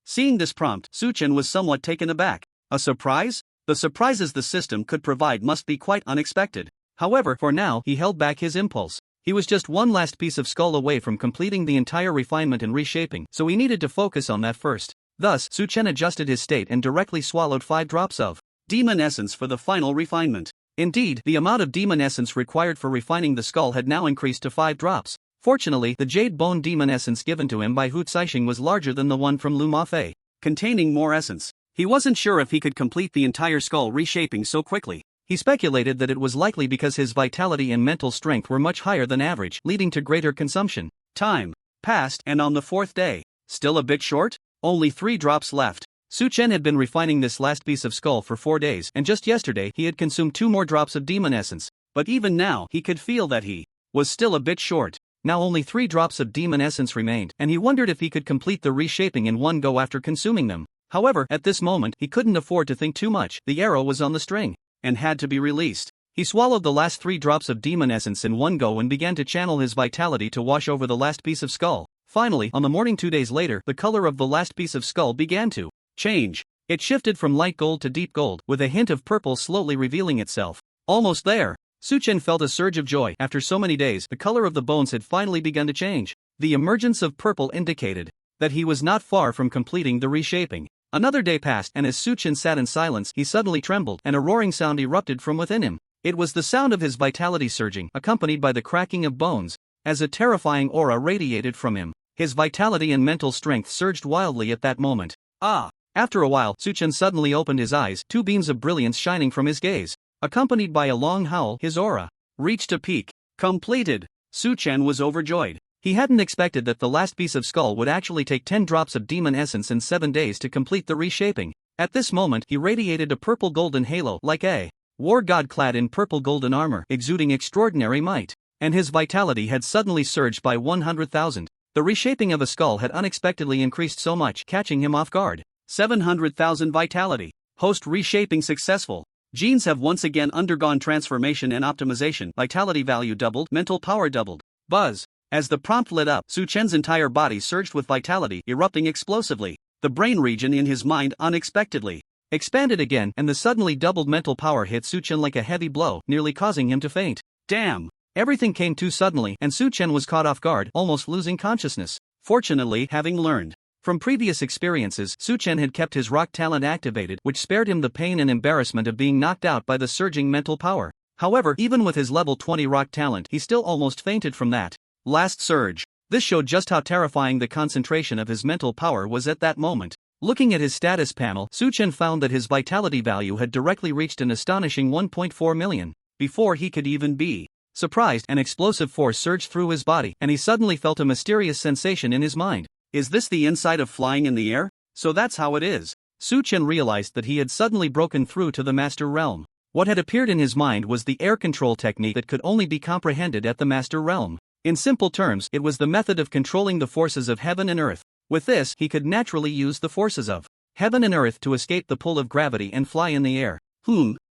Seeing this prompt, Su Chen was somewhat taken aback. A surprise? The surprises the system could provide must be quite unexpected. However, for now, he held back his impulse. He was just one last piece of skull away from completing the entire refinement and reshaping, so he needed to focus on that first. Thus, Su Chen adjusted his state and directly swallowed 5 drops of demon essence for the final refinement. Indeed, the amount of demon essence required for refining the skull had now increased to 5 drops. Fortunately, the jade bone demon essence given to him by Hu Caixing was larger than the one from Lu Mafei, containing more essence. He wasn't sure if he could complete the entire skull reshaping so quickly. He speculated that it was likely because his vitality and mental strength were much higher than average, leading to greater consumption. Time passed, and on the 4th day, still a bit short? Only 3 drops left. Su Chen had been refining this last piece of skull for 4 days, and just yesterday he had consumed 2 more drops of demon essence. But even now, he could feel that he was still a bit short. Now only 3 drops of demon essence remained, and he wondered if he could complete the reshaping in one go after consuming them. However, at this moment, he couldn't afford to think too much. The arrow was on the string and had to be released. He swallowed the last 3 drops of demon essence in one go and began to channel his vitality to wash over the last piece of skull. Finally, on the morning 2 days later, the color of the last piece of skull began to change. It shifted from light gold to deep gold, with a hint of purple slowly revealing itself. Almost there. Su Chen felt a surge of joy. After so many days, the color of the bones had finally begun to change. The emergence of purple indicated that he was not far from completing the reshaping. Another day passed, and as Su Chen sat in silence, he suddenly trembled, and a roaring sound erupted from within him. It was the sound of his vitality surging, accompanied by the cracking of bones, as a terrifying aura radiated from him. His vitality and mental strength surged wildly at that moment. Ah! After a while, Su Chen suddenly opened his eyes, 2 beams of brilliance shining from his gaze. Accompanied by a long howl, his aura reached a peak. Completed! Su Chen was overjoyed. He hadn't expected that the last piece of skull would actually take 10 drops of demon essence in 7 days to complete the reshaping. At this moment, he radiated a purple golden halo, like a war god clad in purple golden armor, exuding extraordinary might. And his vitality had suddenly surged by 100,000. The reshaping of a skull had unexpectedly increased so much, catching him off guard. 700,000 vitality. Host reshaping successful. Genes have once again undergone transformation and optimization. Vitality value doubled, mental power doubled. Buzz. As the prompt lit up, Su Chen's entire body surged with vitality, erupting explosively. The brain region in his mind unexpectedly expanded again, and the suddenly doubled mental power hit Su Chen like a heavy blow, nearly causing him to faint. Damn! Everything came too suddenly, and Su Chen was caught off guard, almost losing consciousness. Fortunately, having learned from previous experiences, Su Chen had kept his rock talent activated, which spared him the pain and embarrassment of being knocked out by the surging mental power. However, even with his level 20 rock talent, he still almost fainted from that last surge. This showed just how terrifying the concentration of his mental power was at that moment. Looking at his status panel, Su Chen found that his vitality value had directly reached an astonishing 1.4 million. Before he could even be surprised, an explosive force surged through his body, and he suddenly felt a mysterious sensation in his mind. Is this the inside of flying in the air? So that's how it is. Su Chen realized that he had suddenly broken through to the master realm. What had appeared in his mind was the air control technique that could only be comprehended at the master realm. In simple terms, it was the method of controlling the forces of heaven and earth. With this, he could naturally use the forces of heaven and earth to escape the pull of gravity and fly in the air.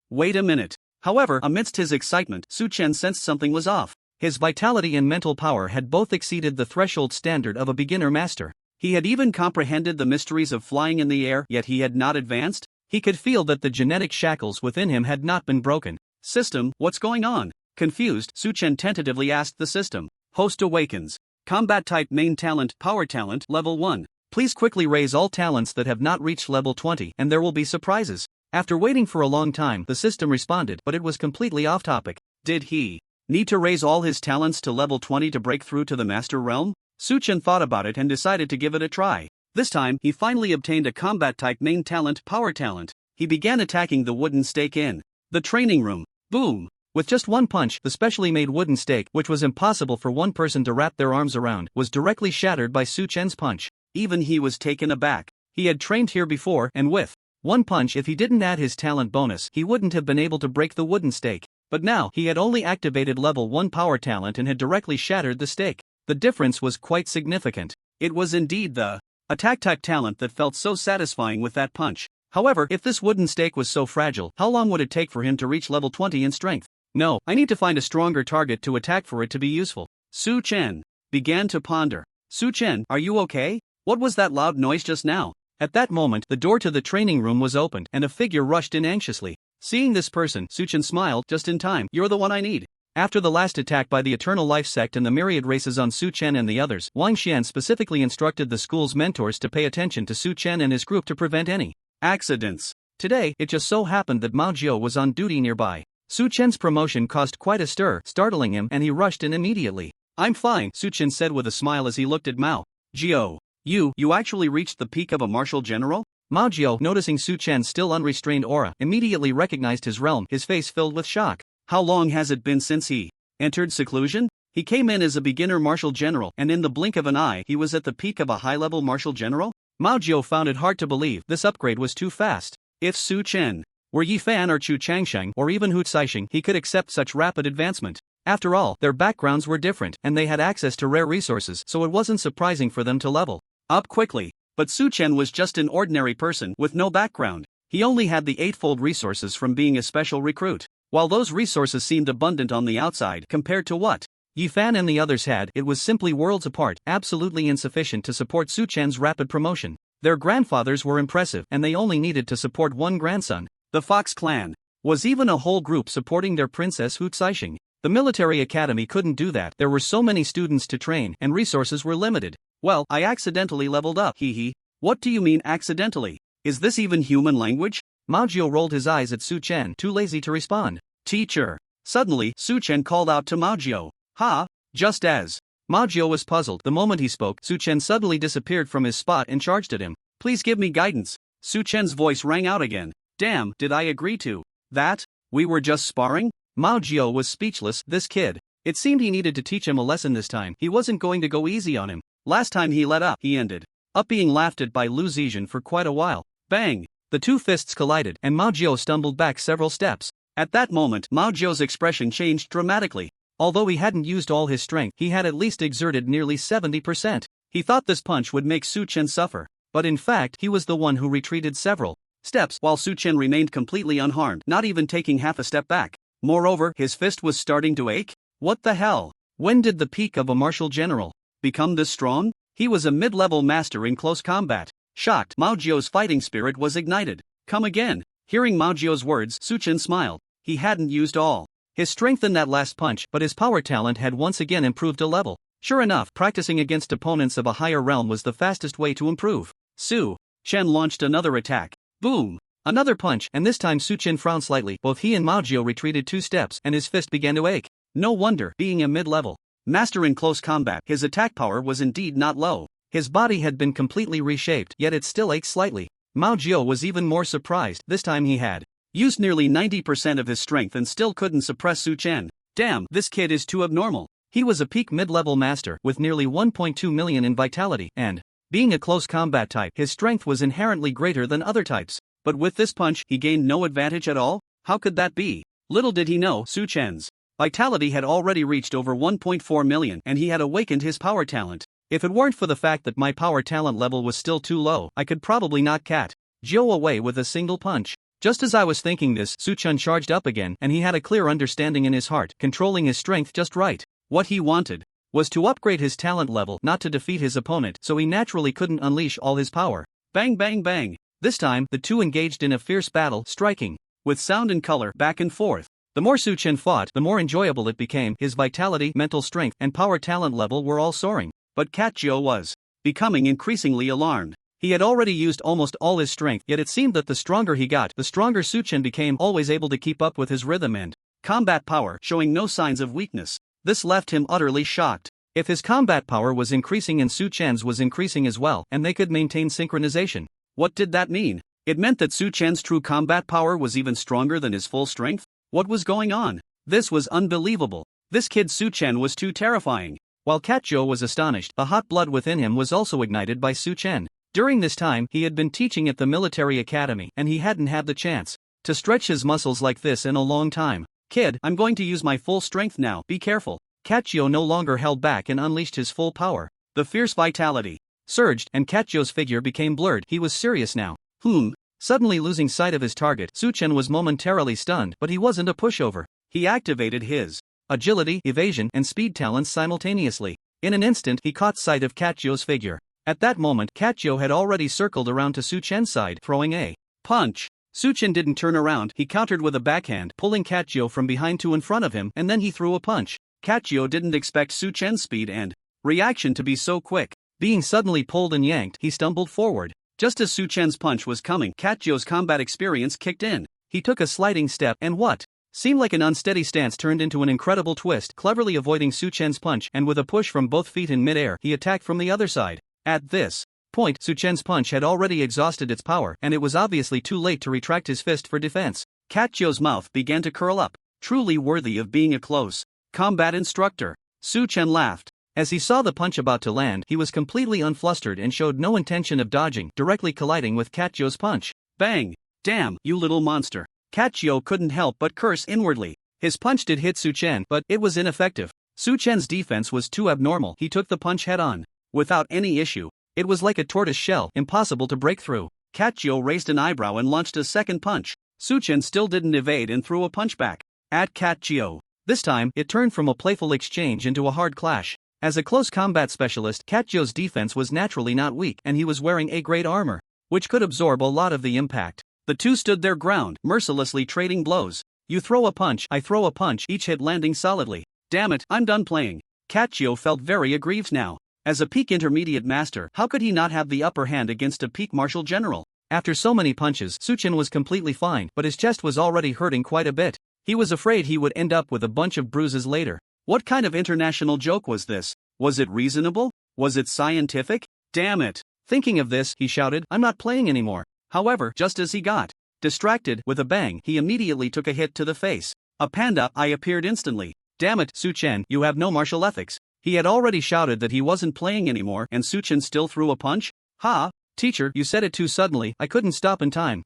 Wait a minute. However, amidst his excitement, Su Chen sensed something was off. His vitality and mental power had both exceeded the threshold standard of a beginner master. He had even comprehended the mysteries of flying in the air, yet he had not advanced. He could feel that the genetic shackles within him had not been broken. System, what's going on? Confused, Su Chen tentatively asked the system. Host awakens. Combat type main talent, power talent, level 1. Please quickly raise all talents that have not reached level 20, and there will be surprises. After waiting for a long time, the system responded, but it was completely off topic. Did he need to raise all his talents to level 20 to break through to the master realm? Su Chen thought about it and decided to give it a try. This time, he finally obtained a combat type main talent, power talent. He began attacking the wooden stake in the training room. Boom! With just one punch, the specially made wooden stake, which was impossible for one person to wrap their arms around, was directly shattered by Su Chen's punch. Even he was taken aback. He had trained here before, and with one punch, if he didn't add his talent bonus, he wouldn't have been able to break the wooden stake. But now, he had only activated level 1 power talent and had directly shattered the stake. The difference was quite significant. It was indeed the attack type talent that felt so satisfying with that punch. However, if this wooden stake was so fragile, how long would it take for him to reach level 20 in strength? No, I need to find a stronger target to attack for it to be useful. Su Chen began to ponder. Su Chen, are you okay? What was that loud noise just now? At that moment, the door to the training room was opened, and a figure rushed in anxiously. Seeing this person, Su Chen smiled just in time. You're the one I need. After the last attack by the Eternal Life Sect and the myriad races on Su Chen and the others, Wang Xian specifically instructed the school's mentors to pay attention to Su Chen and his group to prevent any accidents. Today, it just so happened that Mao Jiao was on duty nearby. Su Chen's promotion caused quite a stir, startling him, and he rushed in immediately. "I'm fine," Su Chen said with a smile as he looked at Mao Jiao. You actually reached the peak of a martial general?" Mao Jiao, noticing Su Chen's still unrestrained aura, immediately recognized his realm, his face filled with shock. How long has it been since he entered seclusion? He came in as a beginner martial general, and in the blink of an eye he was at the peak of a high-level martial general? Mao Jiao found it hard to believe this upgrade was too fast. If Su Chen were Yi Fan or Chu Changsheng or even Hu Caixing, he could accept such rapid advancement. After all, their backgrounds were different, and they had access to rare resources, so it wasn't surprising for them to level up quickly. But Su Chen was just an ordinary person with no background. He only had the eightfold resources from being a special recruit. While those resources seemed abundant on the outside compared to what Yi Fan and the others had, it was simply worlds apart, absolutely insufficient to support Su Chen's rapid promotion. Their grandfathers were impressive, and they only needed to support one grandson. The Fox clan was even a whole group supporting their princess Hu Caixing. The military academy couldn't do that. There were so many students to train, and resources were limited. Well, I accidentally leveled up, hee. What do you mean accidentally? Is this even human language? Mao Jiao rolled his eyes at Su Chen, too lazy to respond. Teacher. Suddenly, Su Chen called out to Mao Jiao. Ha! Just as Mao Jiao was puzzled, the moment he spoke, Su Chen suddenly disappeared from his spot and charged at him. Please give me guidance. Su Chen's voice rang out again. Damn, did I agree to that? We were just sparring? Mao Jiao was speechless. This kid. It seemed he needed to teach him a lesson this time. He wasn't going to go easy on him. Last time he let up, he ended up being laughed at by Lu Zizhen for quite a while. Bang! The two fists collided, and Mao Jiao stumbled back several steps. At that moment, Mao Jiao's expression changed dramatically. Although he hadn't used all his strength, he had at least exerted nearly 70%. He thought this punch would make Su Chen suffer. But in fact, he was the one who retreated several steps, while Su Chen remained completely unharmed, not even taking half a step back. Moreover, his fist was starting to ache. What the hell? When did the peak of a martial general become this strong? He was a mid-level master in close combat. Shocked, Mao Jiao's fighting spirit was ignited. Come again. Hearing Mao Jiao's words, Su Chen smiled. He hadn't used all his strength in that last punch, but his power talent had once again improved a level. Sure enough, practicing against opponents of a higher realm was the fastest way to improve. Su Chen launched another attack. Boom! Another punch, and this time Su Chen frowned slightly. Both he and Mao Jiao retreated 2 steps, and his fist began to ache. No wonder, being a mid-level master in close combat, his attack power was indeed not low. His body had been completely reshaped, yet it still ached slightly. Mao Jiao was even more surprised. This time he had used nearly 90% of his strength and still couldn't suppress Su Chen. Damn, this kid is too abnormal. He was a peak mid-level master with nearly 1.2 million in vitality, and being a close combat type, his strength was inherently greater than other types. But with this punch, he gained no advantage at all? How could that be? Little did he know, Su Chen's vitality had already reached over 1.4 million, and he had awakened his power talent. If it weren't for the fact that my power talent level was still too low, I could probably knock Cat Jiao away with a single punch. Just as I was thinking this, Su Chen charged up again, and he had a clear understanding in his heart, controlling his strength just right. What he wanted was to upgrade his talent level, not to defeat his opponent, so he naturally couldn't unleash all his power. Bang bang bang! This time, the two engaged in a fierce battle, striking with sound and color back and forth. The more Su Chen fought, the more enjoyable it became. His vitality, mental strength, and power talent level were all soaring. But Cat Jiao was becoming increasingly alarmed. He had already used almost all his strength, yet it seemed that the stronger he got, the stronger Su Chen became, always able to keep up with his rhythm and combat power, showing no signs of weakness. This left him utterly shocked. If his combat power was increasing and Su Chen's was increasing as well, and they could maintain synchronization, what did that mean? It meant that Su Chen's true combat power was even stronger than his full strength? What was going on? This was unbelievable. This kid Su Chen was too terrifying. While Cat Jiao was astonished, the hot blood within him was also ignited by Su Chen. During this time, he had been teaching at the military academy, and he hadn't had the chance to stretch his muscles like this in a long time. Kid, I'm going to use my full strength now, be careful. Cat Jiao no longer held back and unleashed his full power. The fierce vitality surged, and Cat Jiao's figure became blurred. He was serious now. Suddenly losing sight of his target, Su Chen was momentarily stunned, but he wasn't a pushover. He activated his agility, evasion, and speed talents simultaneously. In an instant, he caught sight of Cat Jiao's figure. At that moment, Cat Jiao had already circled around to Su Chen's side, throwing a punch. Su Chen didn't turn around, he countered with a backhand, pulling Kachio from behind to in front of him, and then he threw a punch. Kachio didn't expect Su Chen's speed and reaction to be so quick. Being suddenly pulled and yanked, he stumbled forward. Just as Su Chen's punch was coming, Kachio's combat experience kicked in. He took a sliding step, and what seemed like an unsteady stance turned into an incredible twist, cleverly avoiding Su Chen's punch, and with a push from both feet in midair, he attacked from the other side. At this point, Su Chen's punch had already exhausted its power, and it was obviously too late to retract his fist for defense. Kachio's mouth began to curl up, truly worthy of being a close combat instructor. Su Chen laughed. As he saw the punch about to land, he was completely unflustered and showed no intention of dodging, directly colliding with Kachio's punch. Bang! Damn, you little monster. Kachio couldn't help but curse inwardly. His punch did hit Su Chen, but it was ineffective. Su Chen's defense was too abnormal. He took the punch head-on, without any issue. It was like a tortoise shell, impossible to break through. Kachio raised an eyebrow and launched a second punch. Su Chen still didn't evade and threw a punch back at Kachio. This time, it turned from a playful exchange into a hard clash. As a close combat specialist, Kachio's defense was naturally not weak, and he was wearing A-grade armor, which could absorb a lot of the impact. The two stood their ground, mercilessly trading blows. You throw a punch, I throw a punch, each hit landing solidly. Damn it, I'm done playing. Kachio felt very aggrieved now. As a peak intermediate master, how could he not have the upper hand against a peak martial general? After so many punches, Su Chen was completely fine, but his chest was already hurting quite a bit. He was afraid he would end up with a bunch of bruises later. What kind of international joke was this? Was it reasonable? Was it scientific? Damn it. Thinking of this, he shouted, I'm not playing anymore. However, just as he got distracted, with a bang, he immediately took a hit to the face. A panda eye appeared instantly. Damn it, Su Chen, you have no martial ethics. He had already shouted that he wasn't playing anymore, and Su Chen still threw a punch? Ha! Teacher, you said it too suddenly, I couldn't stop in time.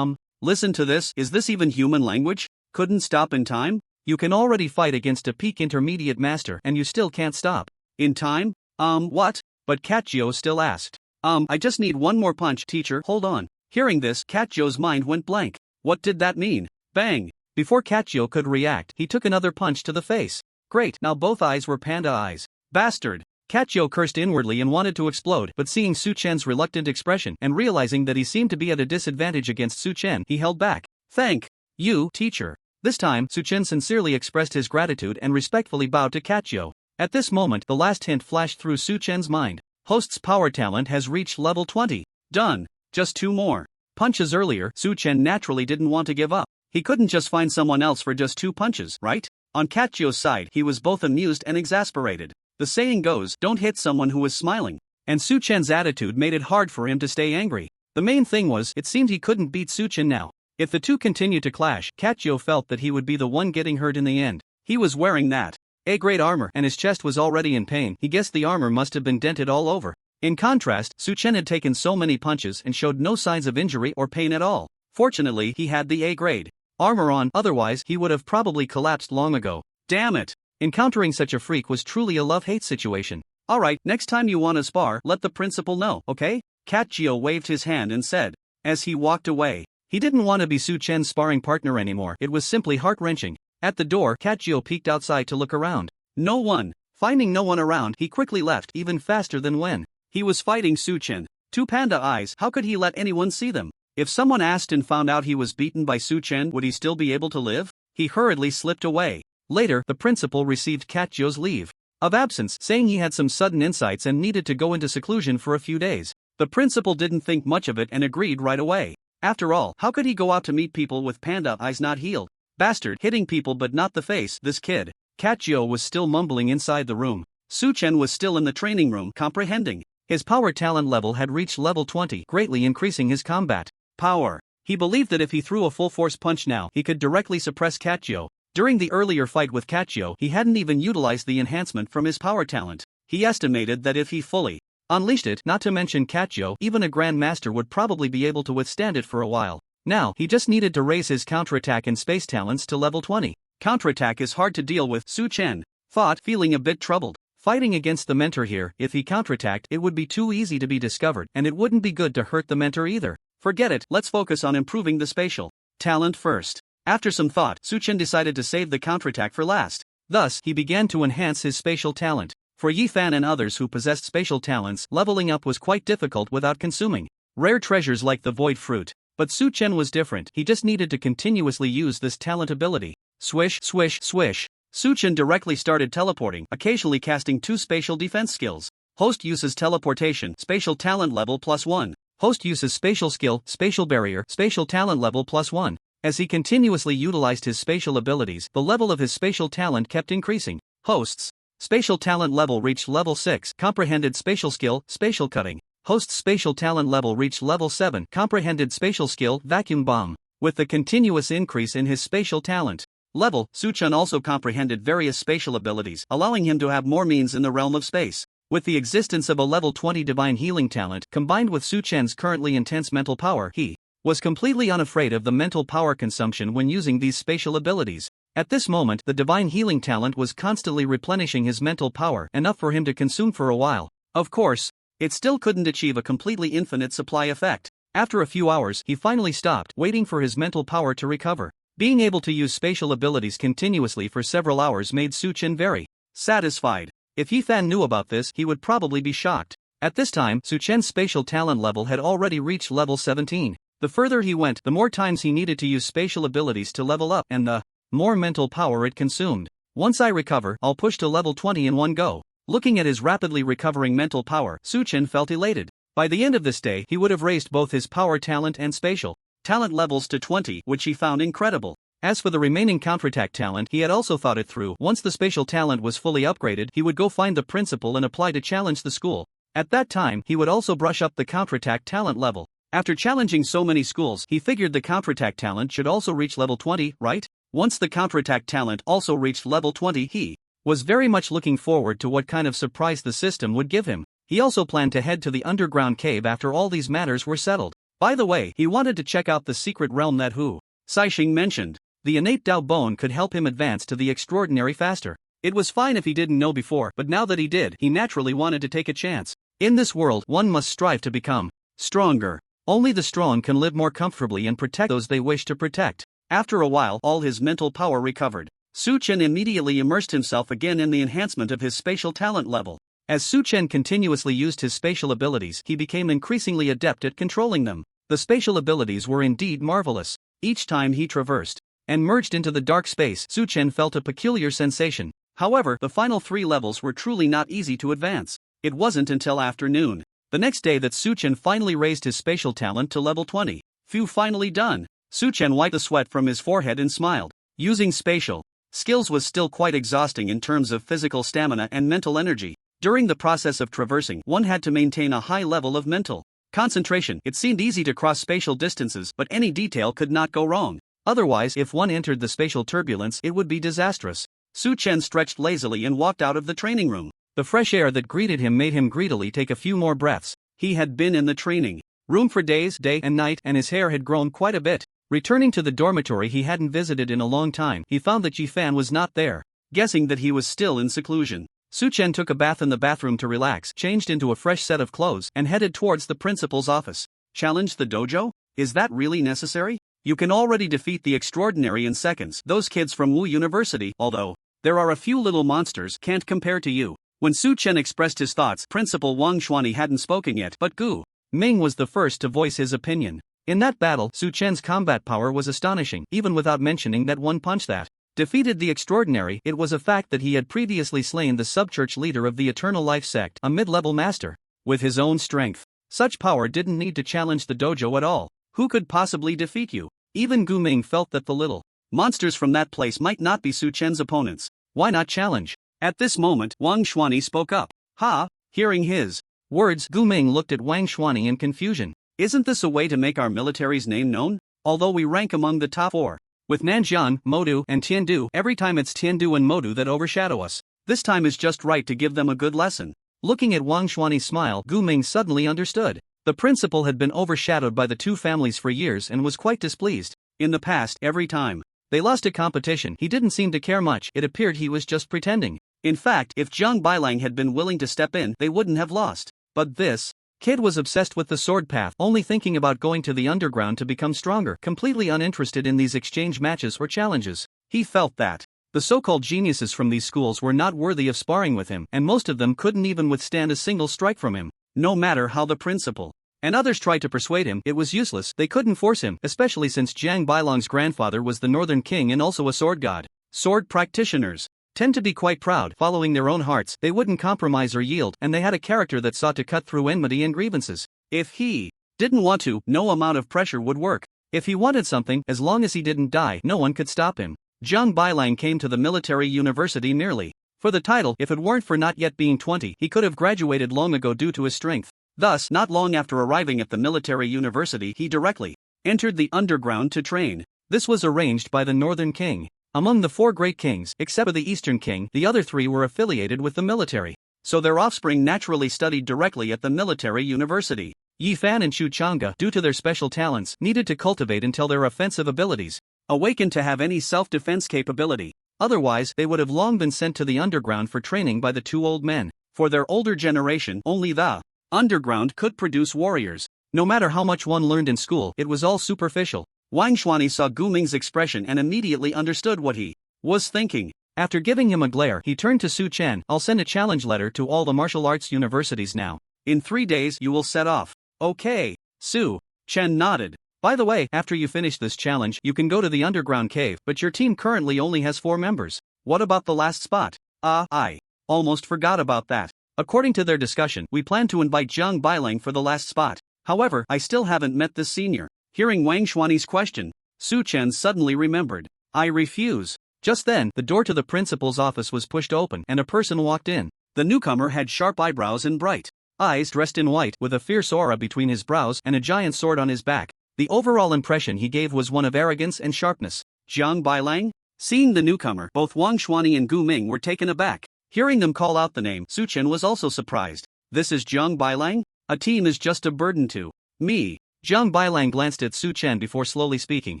Listen to this, is this even human language? Couldn't stop in time? You can already fight against a peak intermediate master and you still can't stop. In time? What? But Kachio still asked. I just need one more punch, teacher, hold on. Hearing this, Kachio's mind went blank. What did that mean? Bang! Before Kachio could react, he took another punch to the face. Great, now both eyes were panda eyes. Bastard! Kachio cursed inwardly and wanted to explode, but seeing Su Chen's reluctant expression and realizing that he seemed to be at a disadvantage against Su Chen, he held back. Thank you, teacher. This time, Su Chen sincerely expressed his gratitude and respectfully bowed to Kachio. At this moment, the last hint flashed through Su Chen's mind. Host's power talent has reached level 20. Done. Just 2 more punches earlier. Su Chen naturally didn't want to give up. He couldn't just find someone else for just 2 punches, right? On Kachio's side, he was both amused and exasperated. The saying goes, don't hit someone who is smiling. And Su Chen's attitude made it hard for him to stay angry. The main thing was, it seemed he couldn't beat Su Chen now. If the two continued to clash, Kachio felt that he would be the one getting hurt in the end. He was wearing that A-grade armor and his chest was already in pain. He guessed the armor must have been dented all over. In contrast, Su Chen had taken so many punches and showed no signs of injury or pain at all. Fortunately, he had the A-grade armor on, otherwise he would have probably collapsed long ago. Damn it! Encountering such a freak was truly a love-hate situation. Alright, next time you want to spar, let the principal know, okay? Kachio waved his hand and said, as he walked away. He didn't want to be Su Chen's sparring partner anymore. It was simply heart-wrenching. At the door, Kachio peeked outside to look around. No one. Finding no one around, he quickly left, even faster than when he was fighting Su Chen. 2 panda eyes, how could he let anyone see them? If someone asked and found out he was beaten by Su Chen, would he still be able to live? He hurriedly slipped away. Later, the principal received Kachio's leave of absence, saying he had some sudden insights and needed to go into seclusion for a few days. The principal didn't think much of it and agreed right away. After all, how could he go out to meet people with panda eyes not healed? Bastard, hitting people but not the face, this kid. Kachio was still mumbling inside the room. Su Chen was still in the training room, comprehending. His power talent level had reached level 20, greatly increasing his combat power. He believed that if he threw a full-force punch now, he could directly suppress Kachio. During the earlier fight with Kachio, he hadn't even utilized the enhancement from his power talent. He estimated that if he fully unleashed it, not to mention Kachio, even a grandmaster would probably be able to withstand it for a while. Now, he just needed to raise his counterattack and space talents to level 20. Counterattack is hard to deal with, Su Chen thought, feeling a bit troubled. Fighting against the mentor here, if he counterattacked, it would be too easy to be discovered, and it wouldn't be good to hurt the mentor either. Forget it, let's focus on improving the spatial talent first. After some thought, Su Chen decided to save the counterattack for last. Thus, he began to enhance his spatial talent. For Yifan and others who possessed spatial talents, leveling up was quite difficult without consuming rare treasures like the void fruit. But Su Chen was different. He just needed to continuously use this talent ability. Swish, swish, swish. Su Chen directly started teleporting, occasionally casting 2 spatial defense skills. Host uses teleportation, spatial talent level +1. Host uses spatial skill, spatial barrier, spatial talent level +1. As he continuously utilized his spatial abilities, the level of his spatial talent kept increasing. Host's spatial talent level reached level 6, comprehended spatial skill, spatial cutting. Host's spatial talent level reached level 7, comprehended spatial skill, vacuum bomb. With the continuous increase in his spatial talent level, Su Chen also comprehended various spatial abilities, allowing him to have more means in the realm of space. With the existence of a level 20 divine healing talent, combined with Su Chen's currently intense mental power, he was completely unafraid of the mental power consumption when using these spatial abilities. At this moment, the divine healing talent was constantly replenishing his mental power, enough for him to consume for a while. Of course, it still couldn't achieve a completely infinite supply effect. After a few hours, he finally stopped, waiting for his mental power to recover. Being able to use spatial abilities continuously for several hours made Su Chen very satisfied. If He Fan knew about this, he would probably be shocked. At this time, Su Chen's spatial talent level had already reached level 17. The further he went, the more times he needed to use spatial abilities to level up, and the more mental power it consumed. Once I recover, I'll push to level 20 in one go. Looking at his rapidly recovering mental power, Su Chen felt elated. By the end of this day, he would have raised both his power talent and spatial talent levels to 20, which he found incredible. As for the remaining counterattack talent, he had also thought it through. Once the spatial talent was fully upgraded, he would go find the principal and apply to challenge the school. At that time, he would also brush up the counterattack talent level. After challenging so many schools, he figured the counterattack talent should also reach level 20, right? Once the counterattack talent also reached level 20, he was very much looking forward to what kind of surprise the system would give him. He also planned to head to the underground cave after all these matters were settled. By the way, he wanted to check out the secret realm that Hu Saixing mentioned. The innate Dao Bone could help him advance to the extraordinary faster. It was fine if he didn't know before, but now that he did, he naturally wanted to take a chance. In this world, one must strive to become stronger. Only the strong can live more comfortably and protect those they wish to protect. After a while, all his mental power recovered. Su Chen immediately immersed himself again in the enhancement of his spatial talent level. As Su Chen continuously used his spatial abilities, he became increasingly adept at controlling them. The spatial abilities were indeed marvelous. Each time he traversed and merged into the dark space, Su Chen felt a peculiar sensation. However, the final 3 levels were truly not easy to advance. It wasn't until afternoon the next day that Su Chen finally raised his spatial talent to level 20. Phew, finally done. Su Chen wiped the sweat from his forehead and smiled. Using spatial skills was still quite exhausting in terms of physical stamina and mental energy. During the process of traversing, one had to maintain a high level of mental concentration. It seemed easy to cross spatial distances, but any detail could not go wrong. Otherwise, if one entered the spatial turbulence, it would be disastrous. Su Chen stretched lazily and walked out of the training room. The fresh air that greeted him made him greedily take a few more breaths. He had been in the training room for days, day and night, and his hair had grown quite a bit. Returning to the dormitory he hadn't visited in a long time, he found that Ji Fan was not there. Guessing that he was still in seclusion, Su Chen took a bath in the bathroom to relax, changed into a fresh set of clothes, and headed towards the principal's office. Challenge the dojo? Is that really necessary? You can already defeat the extraordinary in seconds. Those kids from Wu University, although there are a few little monsters, can't compare to you. When Su Chen expressed his thoughts, Principal Wang Xuanyi hadn't spoken yet, but Gu Ming was the first to voice his opinion. In that battle, Su Chen's combat power was astonishing, even without mentioning that one punch that defeated the extraordinary. It was a fact that he had previously slain the subchurch leader of the Eternal Life sect, a mid-level master, with his own strength. Such power didn't need to challenge the dojo at all. Who could possibly defeat you? Even Gu Ming felt that the little monsters from that place might not be Su Chen's opponents. Why not challenge? At this moment, Wang Xuanyi spoke up. Ha! Hearing his words, Gu Ming looked at Wang Xuanyi in confusion. Isn't this a way to make our military's name known? Although we rank among the top 4. With Nanjian, Modu, and Tiandu, every time it's Tiandu and Modu that overshadow us. This time is just right to give them a good lesson. Looking at Wang Xuanyi's smile, Gu Ming suddenly understood. The principal had been overshadowed by the two families for years and was quite displeased. In the past, every time they lost a competition, he didn't seem to care much. It appeared he was just pretending. In fact, if Zhang Bailang had been willing to step in, they wouldn't have lost. But this kid was obsessed with the sword path, only thinking about going to the underground to become stronger, completely uninterested in these exchange matches or challenges. He felt that the so-called geniuses from these schools were not worthy of sparring with him, and most of them couldn't even withstand a single strike from him. No matter how the principal and others tried to persuade him. It was useless, they couldn't force him, especially since Jiang Bailong's grandfather was the Northern King and also a sword god. Sword practitioners tend to be quite proud, following their own hearts. They wouldn't compromise or yield, and they had a character that sought to cut through enmity and grievances. If he didn't want to, no amount of pressure would work. If he wanted something, as long as he didn't die, no one could stop him. Jiang Bailang came to the military university nearly for the title. If it weren't for not yet being 20, he could have graduated long ago due to his strength. Thus, not long after arriving at the military university, he directly entered the underground to train. This was arranged by the Northern King. Among the 4 great kings, except for the Eastern King, the other 3 were affiliated with the military, so their offspring naturally studied directly at the military university. Yi Fan and Chu Chang'e, due to their special talents, needed to cultivate until their offensive abilities awakened to have any self-defense capability. Otherwise, they would have long been sent to the underground for training by the 2 old men. For their older generation, only the underground could produce warriors. No matter how much one learned in school, it was all superficial. Wang Xuanyi saw Gu Ming's expression and immediately understood what he was thinking. After giving him a glare, he turned to Su Chen. I'll send a challenge letter to all the martial arts universities now. In 3 days you will set off. Okay. Su Chen nodded. By the way, after you finish this challenge, you can go to the underground cave, but your team currently only has 4 members. What about the last spot? I almost forgot about that. According to their discussion, we plan to invite Jiang Bailang for the last spot. However, I still haven't met this senior. Hearing Wang Xuanyi's question, Su Chen suddenly remembered. I refuse. Just then, the door to the principal's office was pushed open and a person walked in. The newcomer had sharp eyebrows and bright eyes, dressed in white, with a fierce aura between his brows and a giant sword on his back. The overall impression he gave was one of arrogance and sharpness. Jiang Bailang? Seeing the newcomer, both Wang Xuanyi and Gu Ming were taken aback. Hearing them call out the name, Su Chen was also surprised. This is Jiang Bailang? A team is just a burden to me. Jiang Bailang glanced at Su Chen before slowly speaking.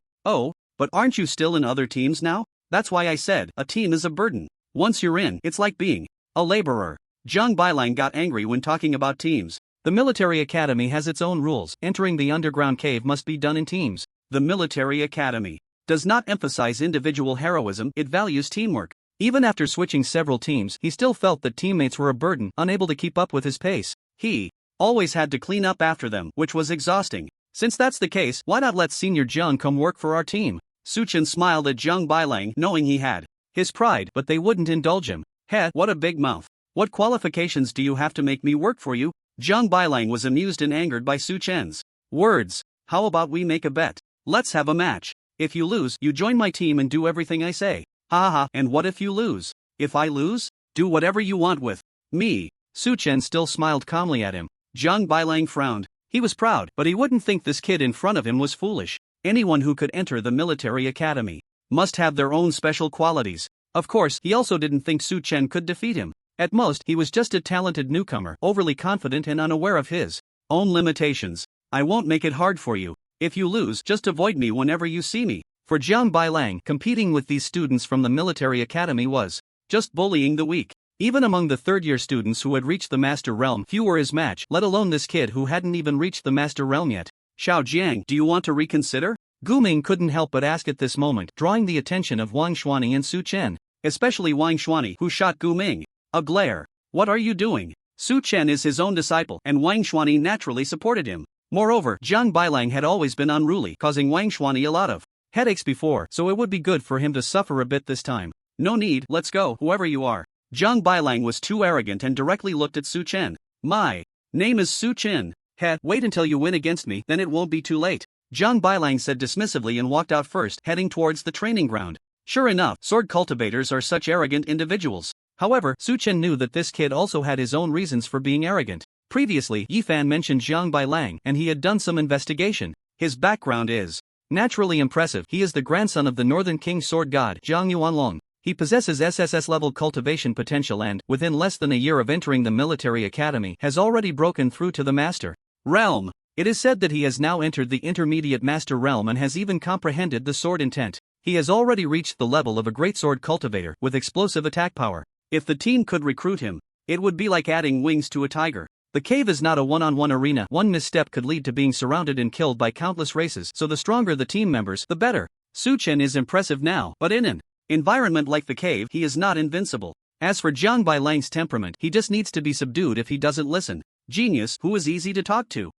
Oh, but aren't you still in other teams now? That's why I said, a team is a burden. Once you're in, it's like being a laborer. Jiang Bailang got angry when talking about teams. The military academy has its own rules. Entering the underground cave must be done in teams. The military academy does not emphasize individual heroism, it values teamwork. Even after switching several teams, he still felt that teammates were a burden, unable to keep up with his pace. He always had to clean up after them, which was exhausting. Since that's the case, why not let Senior Jiang come work for our team? Su Chen smiled at Jiang Bailang, knowing he had his pride, but they wouldn't indulge him. Heh, what a big mouth. What qualifications do you have to make me work for you? Jiang Bailang was amused and angered by Su Chen's words. How about we make a bet? Let's have a match. If you lose, you join my team and do everything I say. Ha ha, and what if you lose? If I lose? Do whatever you want with me. Su Chen still smiled calmly at him. Jiang Bailang frowned. He was proud, but he wouldn't think this kid in front of him was foolish. Anyone who could enter the military academy must have their own special qualities. Of course, he also didn't think Su Chen could defeat him. At most, he was just a talented newcomer, overly confident and unaware of his own limitations. I won't make it hard for you. If you lose, just avoid me whenever you see me. For Jiang Bailang, competing with these students from the military academy was just bullying the weak. Even among the third-year students who had reached the Master Realm, few were his match, let alone this kid who hadn't even reached the Master Realm yet. Xiao Jiang, do you want to reconsider? Gu Ming couldn't help but ask at this moment, drawing the attention of Wang Xuanyi and Su Chen. Especially Wang Xuanyi, who shot Gu Ming a glare. What are you doing? Su Chen is his own disciple, and Wang Xuanyi naturally supported him. Moreover, Jiang Bailang had always been unruly, causing Wang Xuanyi a lot of headaches before, so it would be good for him to suffer a bit this time. No need, let's go, whoever you are. Jiang Bailang was too arrogant and directly looked at Su Chen. My name is Su Chen. Heh, wait until you win against me, then it won't be too late. Jiang Bailang said dismissively and walked out first, heading towards the training ground. Sure enough, sword cultivators are such arrogant individuals. However, Su Chen knew that this kid also had his own reasons for being arrogant. Previously, Yi Fan mentioned Jiang Bailang, and he had done some investigation. His background is naturally impressive. He is the grandson of the Northern King sword god, Zhang Yuanlong. He possesses SSS-level cultivation potential and, within less than a year of entering the military academy, has already broken through to the Master Realm. It is said that he has now entered the intermediate Master Realm and has even comprehended the sword intent. He has already reached the level of a great sword cultivator, with explosive attack power. If the team could recruit him, it would be like adding wings to a tiger. The cave is not a one-on-one arena. One misstep could lead to being surrounded and killed by countless races, so the stronger the team members, the better. Su Chen is impressive now, but in an environment like the cave, he is not invincible. As for Jiang Bailang's temperament, he just needs to be subdued if he doesn't listen. Genius, who is easy to talk to.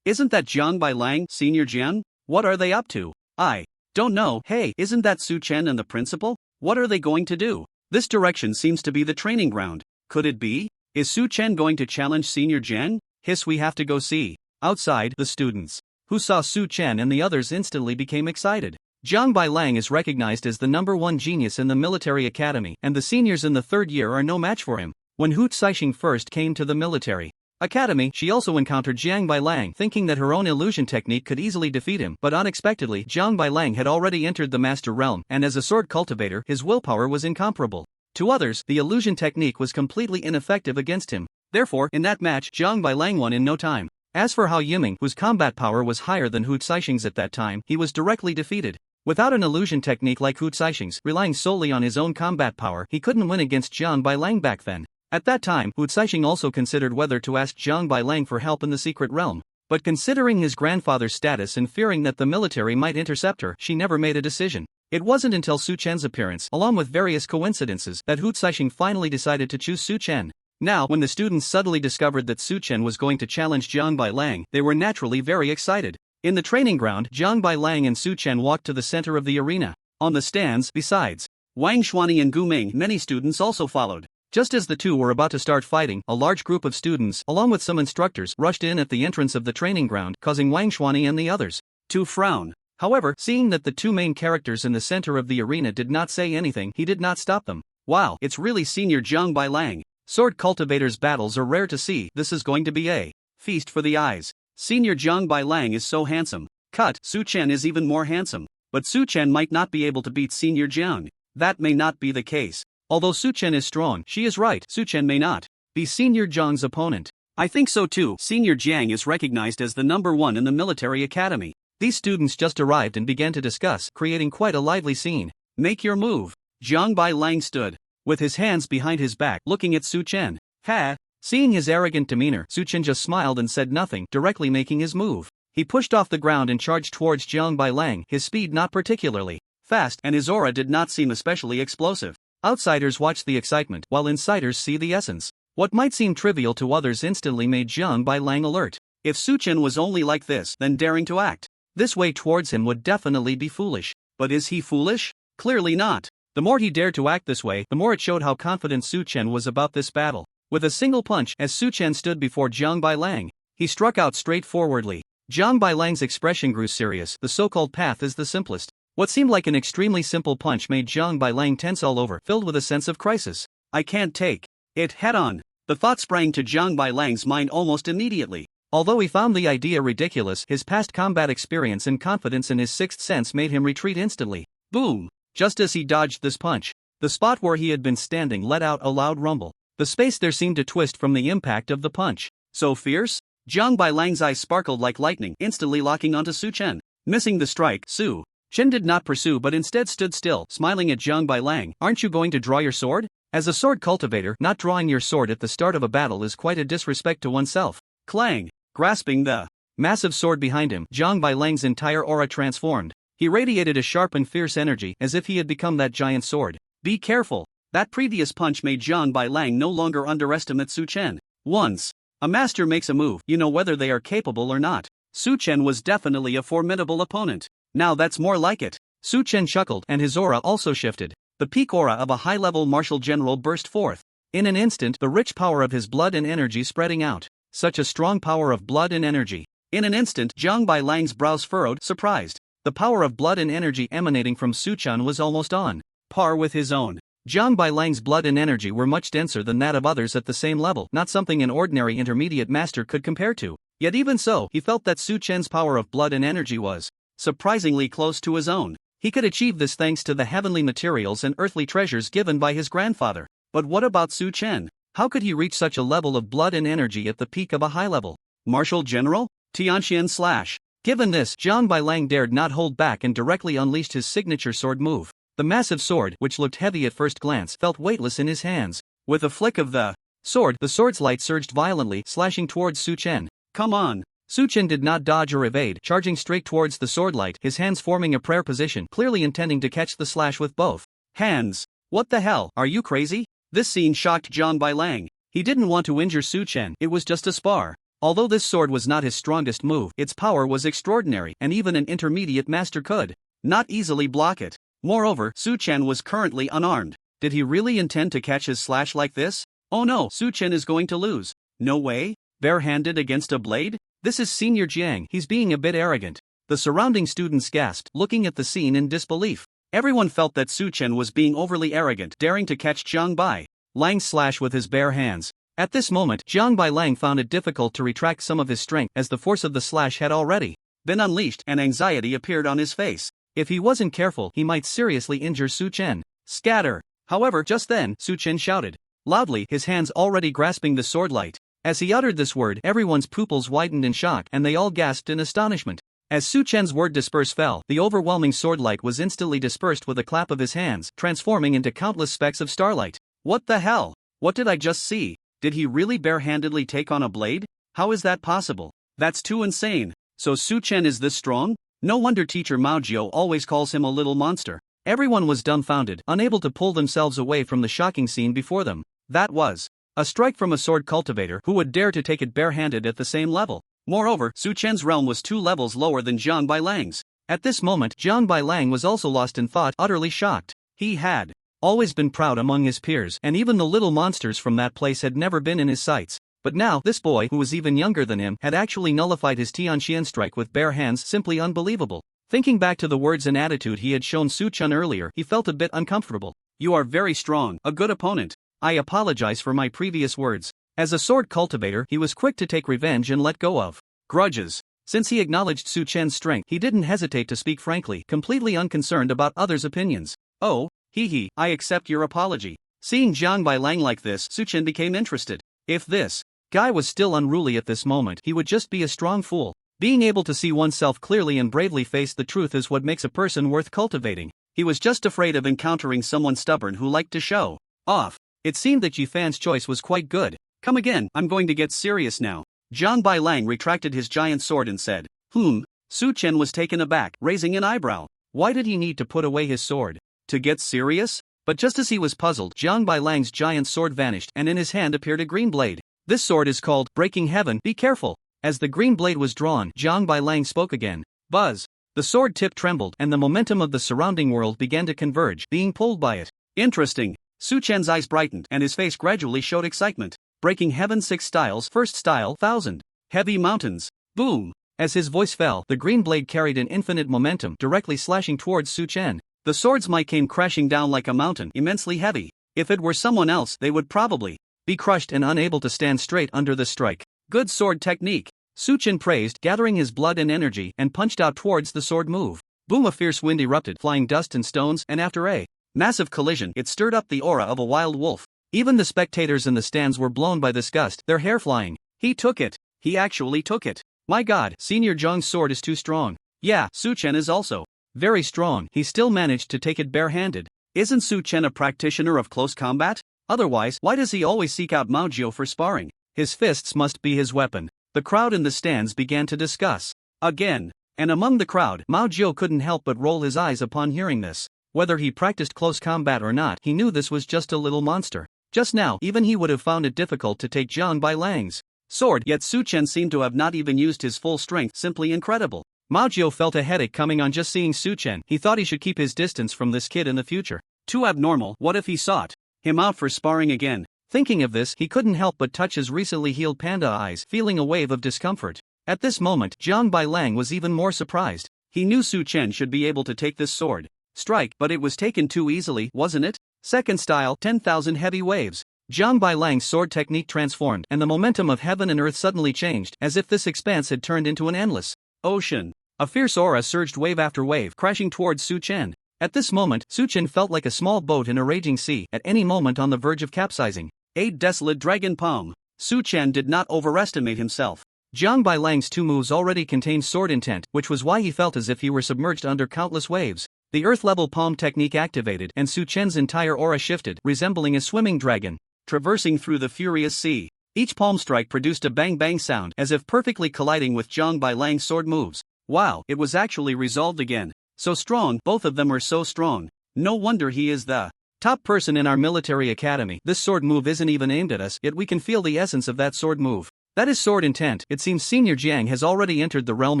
Isn't that Jiang Bailang, Senior Jian? What are they up to? I don't know. Hey, isn't that Su Chen and the principal? What are they going to do? This direction seems to be the training ground. Could it be? Is Su Chen going to challenge Senior Jian? Hiss, we have to go see. Outside, the students, who saw Su Chen and the others, instantly became excited. Jiang Bailang is recognized as the #1 genius in the military academy, and the seniors in the 3rd year are no match for him. When Hu Caixing first came to the military academy, she also encountered Jiang Bailang, thinking that her own illusion technique could easily defeat him, but unexpectedly, Jiang Bailang had already entered the master realm, and as a sword cultivator, his willpower was incomparable. To others, the illusion technique was completely ineffective against him. Therefore, in that match, Jiang Bailang won in no time. As for Hao Yiming, whose combat power was higher than Hu Caixing's at that time, he was directly defeated. Without an illusion technique like Hu Caixing's, relying solely on his own combat power, he couldn't win against Jiang Bailang back then. At that time, Hu Caixing also considered whether to ask Jiang Bailang for help in the secret realm. But considering his grandfather's status and fearing that the military might intercept her, she never made a decision. It wasn't until Su Chen's appearance, along with various coincidences, that Hu Caixing finally decided to choose Su Chen. Now, when the students suddenly discovered that Su Chen was going to challenge Jiang Bailang, they were naturally very excited. In the training ground, Jiang Bailang and Su Chen walked to the center of the arena. On the stands, besides Wang Xuanyi and Gu Ming, many students also followed. Just as the two were about to start fighting, a large group of students, along with some instructors, rushed in at the entrance of the training ground, causing Wang Xuanyi and the others to frown. However, seeing that the two main characters in the center of the arena did not say anything, he did not stop them. Wow, it's really Senior Jiang Bailang. Sword cultivators' battles are rare to see. This is going to be a feast for the eyes. Senior Jiang Bailang is so handsome. Cut, Su Chen is even more handsome. But Su Chen might not be able to beat Senior Jiang. That may not be the case. Although Su Chen is strong, she is right. Su Chen may not be Senior Jiang's opponent. I think so too. Senior Jiang is recognized as the #1 in the military academy. These students just arrived and began to discuss, creating quite a lively scene. Make your move. Jiang Bailang stood with his hands behind his back, looking at Su Chen. Ha! Seeing his arrogant demeanor, Su Chen just smiled and said nothing, directly making his move. He pushed off the ground and charged towards Jiang Bailang, his speed not particularly fast, and his aura did not seem especially explosive. Outsiders watch the excitement, while insiders see the essence. What might seem trivial to others instantly made Jiang Bailang alert. If Su Chen was only like this, then daring to act this way towards him would definitely be foolish. But is he foolish? Clearly not. The more he dared to act this way, the more it showed how confident Su Chen was about this battle. With a single punch, as Su Chen stood before Jiang Bailang, he struck out straightforwardly. Jiang Bailang's expression grew serious. The so-called path is the simplest. What seemed like an extremely simple punch made Jiang Bailang tense all over, filled with a sense of crisis. I can't take it head-on. The thought sprang to Jiang Bailang's mind almost immediately. Although he found the idea ridiculous, his past combat experience and confidence in his sixth sense made him retreat instantly. Boom! Just as he dodged this punch, the spot where he had been standing let out a loud rumble. The space there seemed to twist from the impact of the punch. So fierce? Jiang Bailang's eyes sparkled like lightning, instantly locking onto Su Chen. Missing the strike, Su Chen did not pursue but instead stood still, smiling at Jiang Bailang. Aren't you going to draw your sword? As a sword cultivator, not drawing your sword at the start of a battle is quite a disrespect to oneself. Clang! Grasping the massive sword behind him, Jiang Bailang's entire aura transformed. He radiated a sharp and fierce energy, as if he had become that giant sword. Be careful! That previous punch made Jiang Bailang no longer underestimate Su Chen. Once a master makes a move, you know whether they are capable or not. Su Chen was definitely a formidable opponent. Now that's more like it. Su Chen chuckled, and his aura also shifted. The peak aura of a high-level martial general burst forth. In an instant, the rich power of his blood and energy spreading out. Such a strong power of blood and energy. In an instant, Jiang Bailang's brows furrowed, surprised. The power of blood and energy emanating from Su Chen was almost on par with his own. Jiang Bailang's blood and energy were much denser than that of others at the same level, not something an ordinary intermediate master could compare to. Yet even so, he felt that Su Chen's power of blood and energy was surprisingly close to his own. He could achieve this thanks to the heavenly materials and earthly treasures given by his grandfather. But what about Su Chen? How could he reach such a level of blood and energy at the peak of a high level martial general? Tianxian/. Given this, Jiang Bailang dared not hold back and directly unleashed his signature sword move. The massive sword, which looked heavy at first glance, felt weightless in his hands. With a flick of the sword's light surged violently, slashing towards Su Chen. Come on! Su Chen did not dodge or evade, charging straight towards the sword light, his hands forming a prayer position, clearly intending to catch the slash with both hands. What the hell, are you crazy? This scene shocked Jiang Bailang. He didn't want to injure Su Chen, it was just a spar. Although this sword was not his strongest move, its power was extraordinary, and even an intermediate master could not easily block it. Moreover, Su Chen was currently unarmed. Did he really intend to catch his slash like this? Oh no, Su Chen is going to lose. No way? Bare-handed against a blade? This is Senior Jiang, he's being a bit arrogant. The surrounding students gasped, looking at the scene in disbelief. Everyone felt that Su Chen was being overly arrogant, daring to catch Zhang Bai Lang's slash with his bare hands. At this moment, Zhang Bai Lang found it difficult to retract some of his strength as the force of the slash had already been unleashed, and anxiety appeared on his face. If he wasn't careful, he might seriously injure Su Chen. Scatter! However, just then, Su Chen shouted loudly, his hands already grasping the sword light. As he uttered this word, everyone's pupils widened in shock and they all gasped in astonishment. As Su Chen's word disperse fell, the overwhelming sword light was instantly dispersed with a clap of his hands, transforming into countless specks of starlight. What the hell? What did I just see? Did he really bare-handedly take on a blade? How is that possible? That's too insane. So Su Chen is this strong? No wonder teacher Mao Jiao always calls him a little monster. Everyone was dumbfounded, unable to pull themselves away from the shocking scene before them. That was a strike from a sword cultivator who would dare to take it bare-handed at the same level. Moreover, Su Chen's realm was 2 levels lower than Zhang Bai Lang's. At this moment, Zhang Bai Lang was also lost in thought, utterly shocked. He had always been proud among his peers, and even the little monsters from that place had never been in his sights. But now, this boy, who was even younger than him, had actually nullified his Tianxian strike with bare hands. Simply unbelievable. Thinking back to the words and attitude he had shown Su Chen earlier, he felt a bit uncomfortable. You are very strong, a good opponent. I apologize for my previous words. As a sword cultivator, he was quick to take revenge and let go of grudges. Since he acknowledged Su Chen's strength, he didn't hesitate to speak frankly, completely unconcerned about others' opinions. Oh, I accept your apology. Seeing Zhang Bai Lang like this, Su Chen became interested. If this guy was still unruly at this moment, he would just be a strong fool. Being able to see oneself clearly and bravely face the truth is what makes a person worth cultivating. He was just afraid of encountering someone stubborn who liked to show off. It seemed that Yifan's choice was quite good. Come again, I'm going to get serious now. Zhang Bai Lang retracted his giant sword and said, Su Chen was taken aback, raising an eyebrow. Why did he need to put away his sword? To get serious? But just as he was puzzled, Zhang Bai Lang's giant sword vanished and in his hand appeared a green blade. This sword is called Breaking Heaven, be careful. As the green blade was drawn, Zhang Bai Lang spoke again. Buzz. The sword tip trembled and the momentum of the surrounding world began to converge, being pulled by it. Interesting. Su Chen's eyes brightened and his face gradually showed excitement. Breaking Heaven 6 styles, first style, 1000. Heavy mountains. Boom. As his voice fell, the green blade carried an infinite momentum, directly slashing towards Su Chen. The sword's might came crashing down like a mountain, immensely heavy. If it were someone else, they would probably be crushed and unable to stand straight under the strike. Good sword technique. Su Chen praised, gathering his blood and energy, and punched out towards the sword move. Boom! A fierce wind erupted, flying dust and stones, and after a massive collision, it stirred up the aura of a wild wolf. Even the spectators in the stands were blown by this gust, their hair flying. He took it. He actually took it. My god, Senior Zhang's sword is too strong. Yeah, Su Chen is also very strong. He still managed to take it bare-handed. Isn't Su Chen a practitioner of close combat? Otherwise, why does he always seek out Mao Jiao for sparring? His fists must be his weapon. The crowd in the stands began to discuss. Again. And among the crowd, Mao Jiao couldn't help but roll his eyes upon hearing this. Whether he practiced close combat or not, he knew this was just a little monster. Just now, even he would have found it difficult to take Zhang Bai Lang's sword, yet Su Chen seemed to have not even used his full strength. Simply incredible. Mao Jiao felt a headache coming on just seeing Su Chen. He thought he should keep his distance from this kid in the future. Too abnormal. What if he sought him out for sparring again? Thinking of this, he couldn't help but touch his recently healed panda eyes, feeling a wave of discomfort. At this moment, Zhang Bai Lang was even more surprised. He knew Su Chen should be able to take this sword strike, but it was taken too easily, wasn't it? Second style, 10,000 heavy waves. Zhang Bai Lang's sword technique transformed, and the momentum of heaven and earth suddenly changed, as if this expanse had turned into an endless ocean. A fierce aura surged wave after wave, crashing towards Su Chen. At this moment, Su Chen felt like a small boat in a raging sea, at any moment on the verge of capsizing. 8 desolate dragon palm. Su Chen did not overestimate himself. Zhang Bai Lang's 2 moves already contained sword intent, which was why he felt as if he were submerged under countless waves. The earth-level palm technique activated, and Su Chen's entire aura shifted, resembling a swimming dragon, traversing through the furious sea. Each palm strike produced a bang-bang sound, as if perfectly colliding with Zhang Bai Lang's sword moves. Wow, it was actually resolved again. So strong, both of them are so strong. No wonder he is the top person in our military academy. This sword move isn't even aimed at us, yet we can feel the essence of that sword move. That is sword intent. It seems Senior Jiang has already entered the realm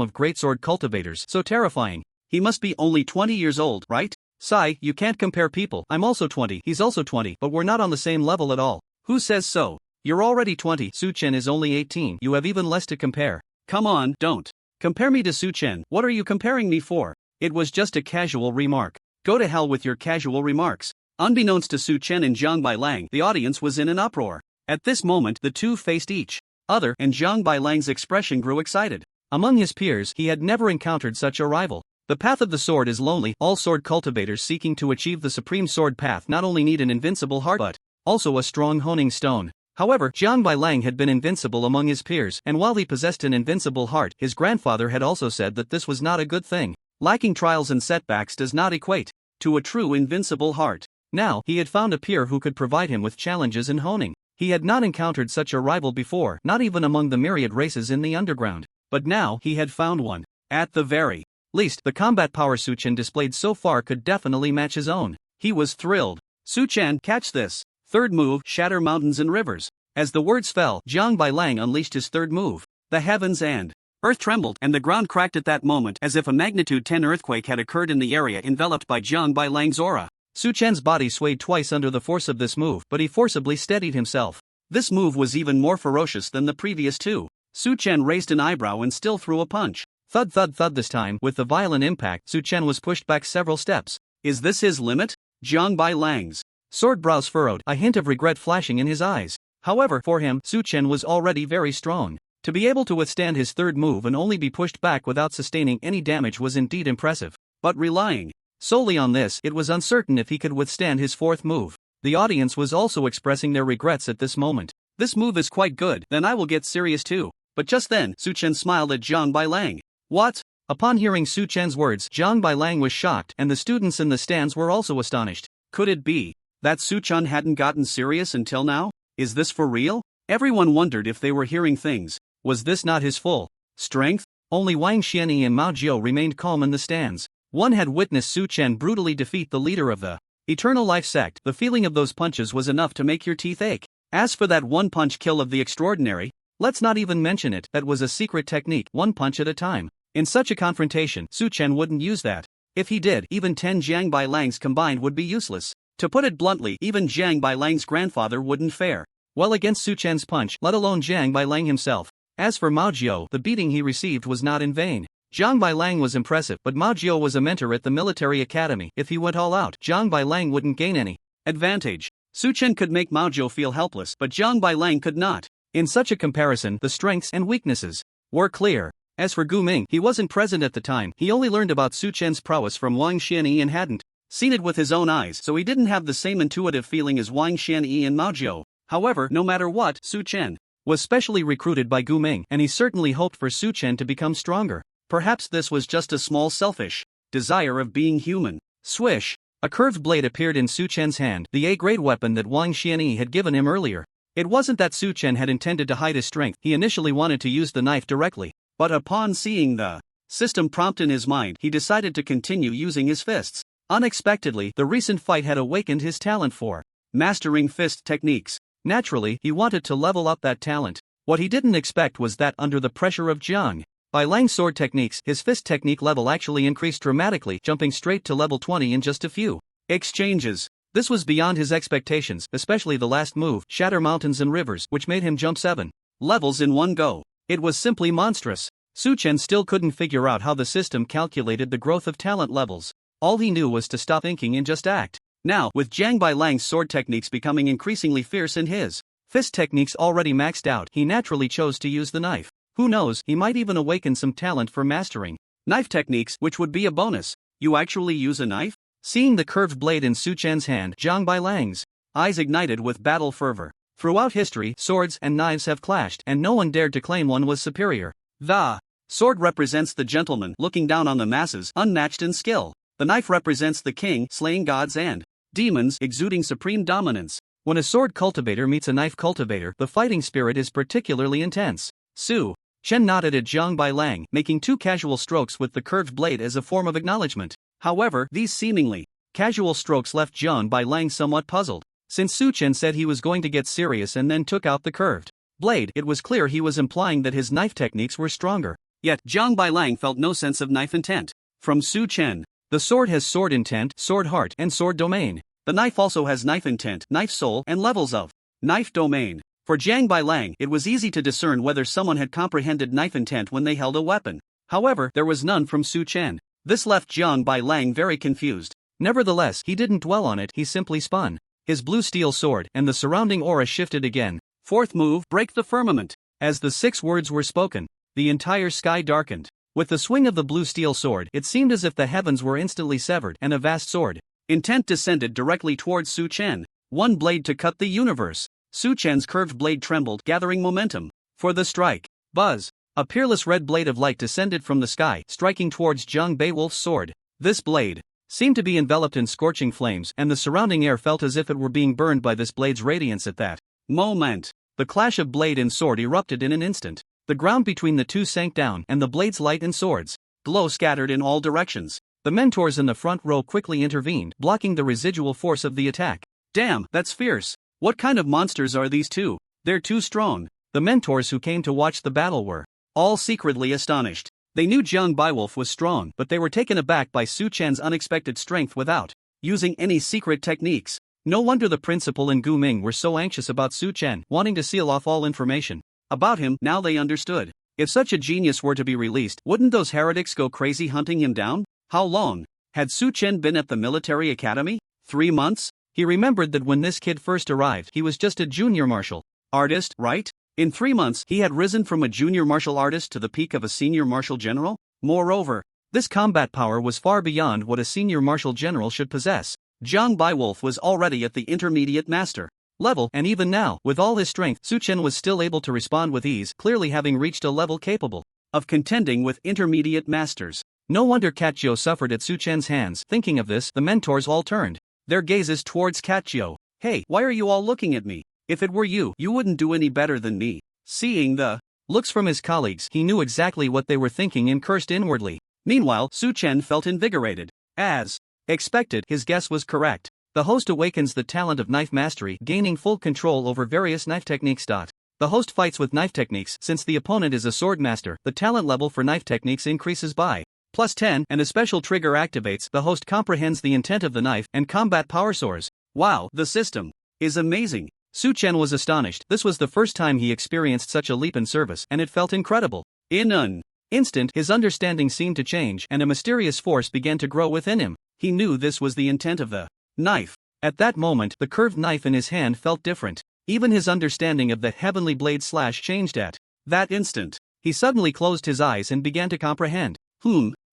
of greatsword cultivators. So terrifying. He must be only 20 years old, right? Sai, you can't compare people. I'm also 20. He's also 20. But we're not on the same level at all. Who says so? You're already 20. Su Chen is only 18. You have even less to compare. Come on, don't. Compare me to Su Chen. What are you comparing me for? It was just a casual remark. Go to hell with your casual remarks. Unbeknownst to Su Chen and Zhang Bailang, the audience was in an uproar. At this moment, the two faced each other, and Zhang Bailang's expression grew excited. Among his peers, he had never encountered such a rival. The path of the sword is lonely. All sword cultivators seeking to achieve the supreme sword path not only need an invincible heart but also a strong honing stone. However, Zhang Bailang had been invincible among his peers, and while he possessed an invincible heart, his grandfather had also said that this was not a good thing. Lacking trials and setbacks does not equate to a true invincible heart. Now, he had found a peer who could provide him with challenges in honing. He had not encountered such a rival before, not even among the myriad races in the underground. But now, he had found one. At the very least, the combat power Su Chen displayed so far could definitely match his own. He was thrilled. Su Chen, catch this. Third move, shatter mountains and rivers. As the words fell, Zhang Bailang unleashed his third move. The heavens and earth trembled, and the ground cracked at that moment as if a magnitude 10 earthquake had occurred in the area enveloped by Zhang Bailang's aura. Su Chen's body swayed twice under the force of this move, but he forcibly steadied himself. This move was even more ferocious than the previous two. Su Chen raised an eyebrow and still threw a punch. Thud thud thud. This time, with the violent impact, Su Chen was pushed back several steps. Is this his limit? Zhang Bailang's sword brows furrowed, a hint of regret flashing in his eyes. However, for him, Su Chen was already very strong. To be able to withstand his third move and only be pushed back without sustaining any damage was indeed impressive. But relying solely on this, it was uncertain if he could withstand his fourth move. The audience was also expressing their regrets at this moment. This move is quite good, then I will get serious too. But just then, Su Chen smiled at Zhang Bailang. What? Upon hearing Su Chen's words, Zhang Bailang was shocked, and the students in the stands were also astonished. Could it be that Su Chen hadn't gotten serious until now? Is this for real? Everyone wondered if they were hearing things. Was this not his full strength? Only Wang Xianyi and Mao Jiao remained calm in the stands. One had witnessed Su Chen brutally defeat the leader of the Eternal Life sect. The feeling of those punches was enough to make your teeth ache. As for that one-punch kill of the extraordinary, let's not even mention it. That was a secret technique, one punch at a time. In such a confrontation, Su Chen wouldn't use that. If he did, even 10 Zhang Bailangs combined would be useless. To put it bluntly, even Zhang Bailang's grandfather wouldn't fare well against Su Chen's punch, let alone Zhang Bailang himself. As for Mao Jiao, the beating he received was not in vain. Zhang Bailang was impressive, but Mao Jiao was a mentor at the military academy. If he went all out, Zhang Bailang wouldn't gain any advantage. Su Chen could make Mao Jiao feel helpless, but Zhang Bailang could not. In such a comparison, the strengths and weaknesses were clear. As for Gu Ming, he wasn't present at the time. He only learned about Su Chen's prowess from Wang Xianyi and hadn't seen it with his own eyes, so he didn't have the same intuitive feeling as Wang Xianyi and Mao Jiao. However, no matter what, Su Chen was specially recruited by Gu Ming, and he certainly hoped for Su Chen to become stronger. Perhaps this was just a small selfish desire of being human. Swish! A curved blade appeared in Su Chen's hand, the A-grade weapon that Wang Xianyi had given him earlier. It wasn't that Su Chen had intended to hide his strength. He initially wanted to use the knife directly, but upon seeing the system prompt in his mind, he decided to continue using his fists. Unexpectedly, the recent fight had awakened his talent for mastering fist techniques. Naturally, he wanted to level up that talent. What he didn't expect was that under the pressure of Zhang Bailang's sword techniques, his fist technique level actually increased dramatically, jumping straight to level 20 in just a few exchanges. This was beyond his expectations, especially the last move, Shatter Mountains and Rivers, which made him jump 7 levels in one go. It was simply monstrous. Su Chen still couldn't figure out how the system calculated the growth of talent levels. All he knew was to stop thinking and just act. Now, with Zhang Bailang's sword techniques becoming increasingly fierce and his fist techniques already maxed out, he naturally chose to use the knife. Who knows, he might even awaken some talent for mastering knife techniques, which would be a bonus. You actually use a knife? Seeing the curved blade in Su Chen's hand, Zhang Bailang's eyes ignited with battle fervor. Throughout history, swords and knives have clashed, and no one dared to claim one was superior. The sword represents the gentleman looking down on the masses, unmatched in skill. The knife represents the king, slaying gods and demons, exuding supreme dominance. When a sword cultivator meets a knife cultivator, the fighting spirit is particularly intense. Su Chen nodded at Zhang Bailang, making 2 casual strokes with the curved blade as a form of acknowledgement. However, these seemingly casual strokes left Zhang Bailang somewhat puzzled. Since Su Chen said he was going to get serious and then took out the curved blade. It was clear he was implying that his knife techniques were stronger. Yet, Zhang Bailang felt no sense of knife intent. From Su Chen. The sword has sword intent, sword heart, and sword domain. The knife also has knife intent, knife soul, and levels of knife domain. For Zhang Bailang, it was easy to discern whether someone had comprehended knife intent when they held a weapon. However, there was none from Su Chen. This left Zhang Bailang very confused. Nevertheless, he didn't dwell on it, he simply spun his blue steel sword, and the surrounding aura shifted again. Fourth move, break the firmament. As the 6 words were spoken, the entire sky darkened. With the swing of the blue steel sword, it seemed as if the heavens were instantly severed, and a vast sword intent descended directly towards Su Chen. One blade to cut the universe. Su Chen's curved blade trembled, gathering momentum. For the strike. Buzz. A peerless red blade of light descended from the sky, striking towards Zhang Baiwolf's sword. This blade seemed to be enveloped in scorching flames, and the surrounding air felt as if it were being burned by this blade's radiance at that moment. The clash of blade and sword erupted in an instant. The ground between the two sank down, and the blade's light and swords glow scattered in all directions. The mentors in the front row quickly intervened, blocking the residual force of the attack. Damn, that's fierce. What kind of monsters are these two? They're too strong. The mentors who came to watch the battle were all secretly astonished. They knew Zhang Baiwolf was strong, but they were taken aback by Su Chen's unexpected strength without using any secret techniques. No wonder the principal and Gu Ming were so anxious about Su Chen, wanting to seal off all information about him. Now they understood. If such a genius were to be released, wouldn't those heretics go crazy hunting him down? How long had Su Chen been at the military academy? 3 months? He remembered that when this kid first arrived, he was just a junior martial artist, right? In 3 months, he had risen from a junior martial artist to the peak of a senior martial general. Moreover, this combat power was far beyond what a senior martial general should possess. Zhang Baiwolf was already at the intermediate master level, and even now, with all his strength, Su Chen was still able to respond with ease, clearly having reached a level capable of contending with intermediate masters. No wonder Katjo suffered at Su Chen's hands. Thinking of this, the mentors all turned their gazes towards Katjo. Hey, why are you all looking at me? If it were you, you wouldn't do any better than me. Seeing the looks from his colleagues, he knew exactly what they were thinking and cursed inwardly. Meanwhile, Su Chen felt invigorated. As expected, his guess was correct. The host awakens the talent of knife mastery, gaining full control over various knife techniques. The host fights with knife techniques. Since the opponent is a sword master, the talent level for knife techniques increases by +10, and a special trigger activates. The host comprehends the intent of the knife, and combat power soars. Wow, the system is amazing. Su Chen was astonished. This was the first time he experienced such a leap in service, and it felt incredible. In an instant, his understanding seemed to change, and a mysterious force began to grow within him. He knew this was the intent of the knife. At that moment, the curved knife in his hand felt different. Even his understanding of the heavenly blade slash changed at that instant. He suddenly closed his eyes and began to comprehend.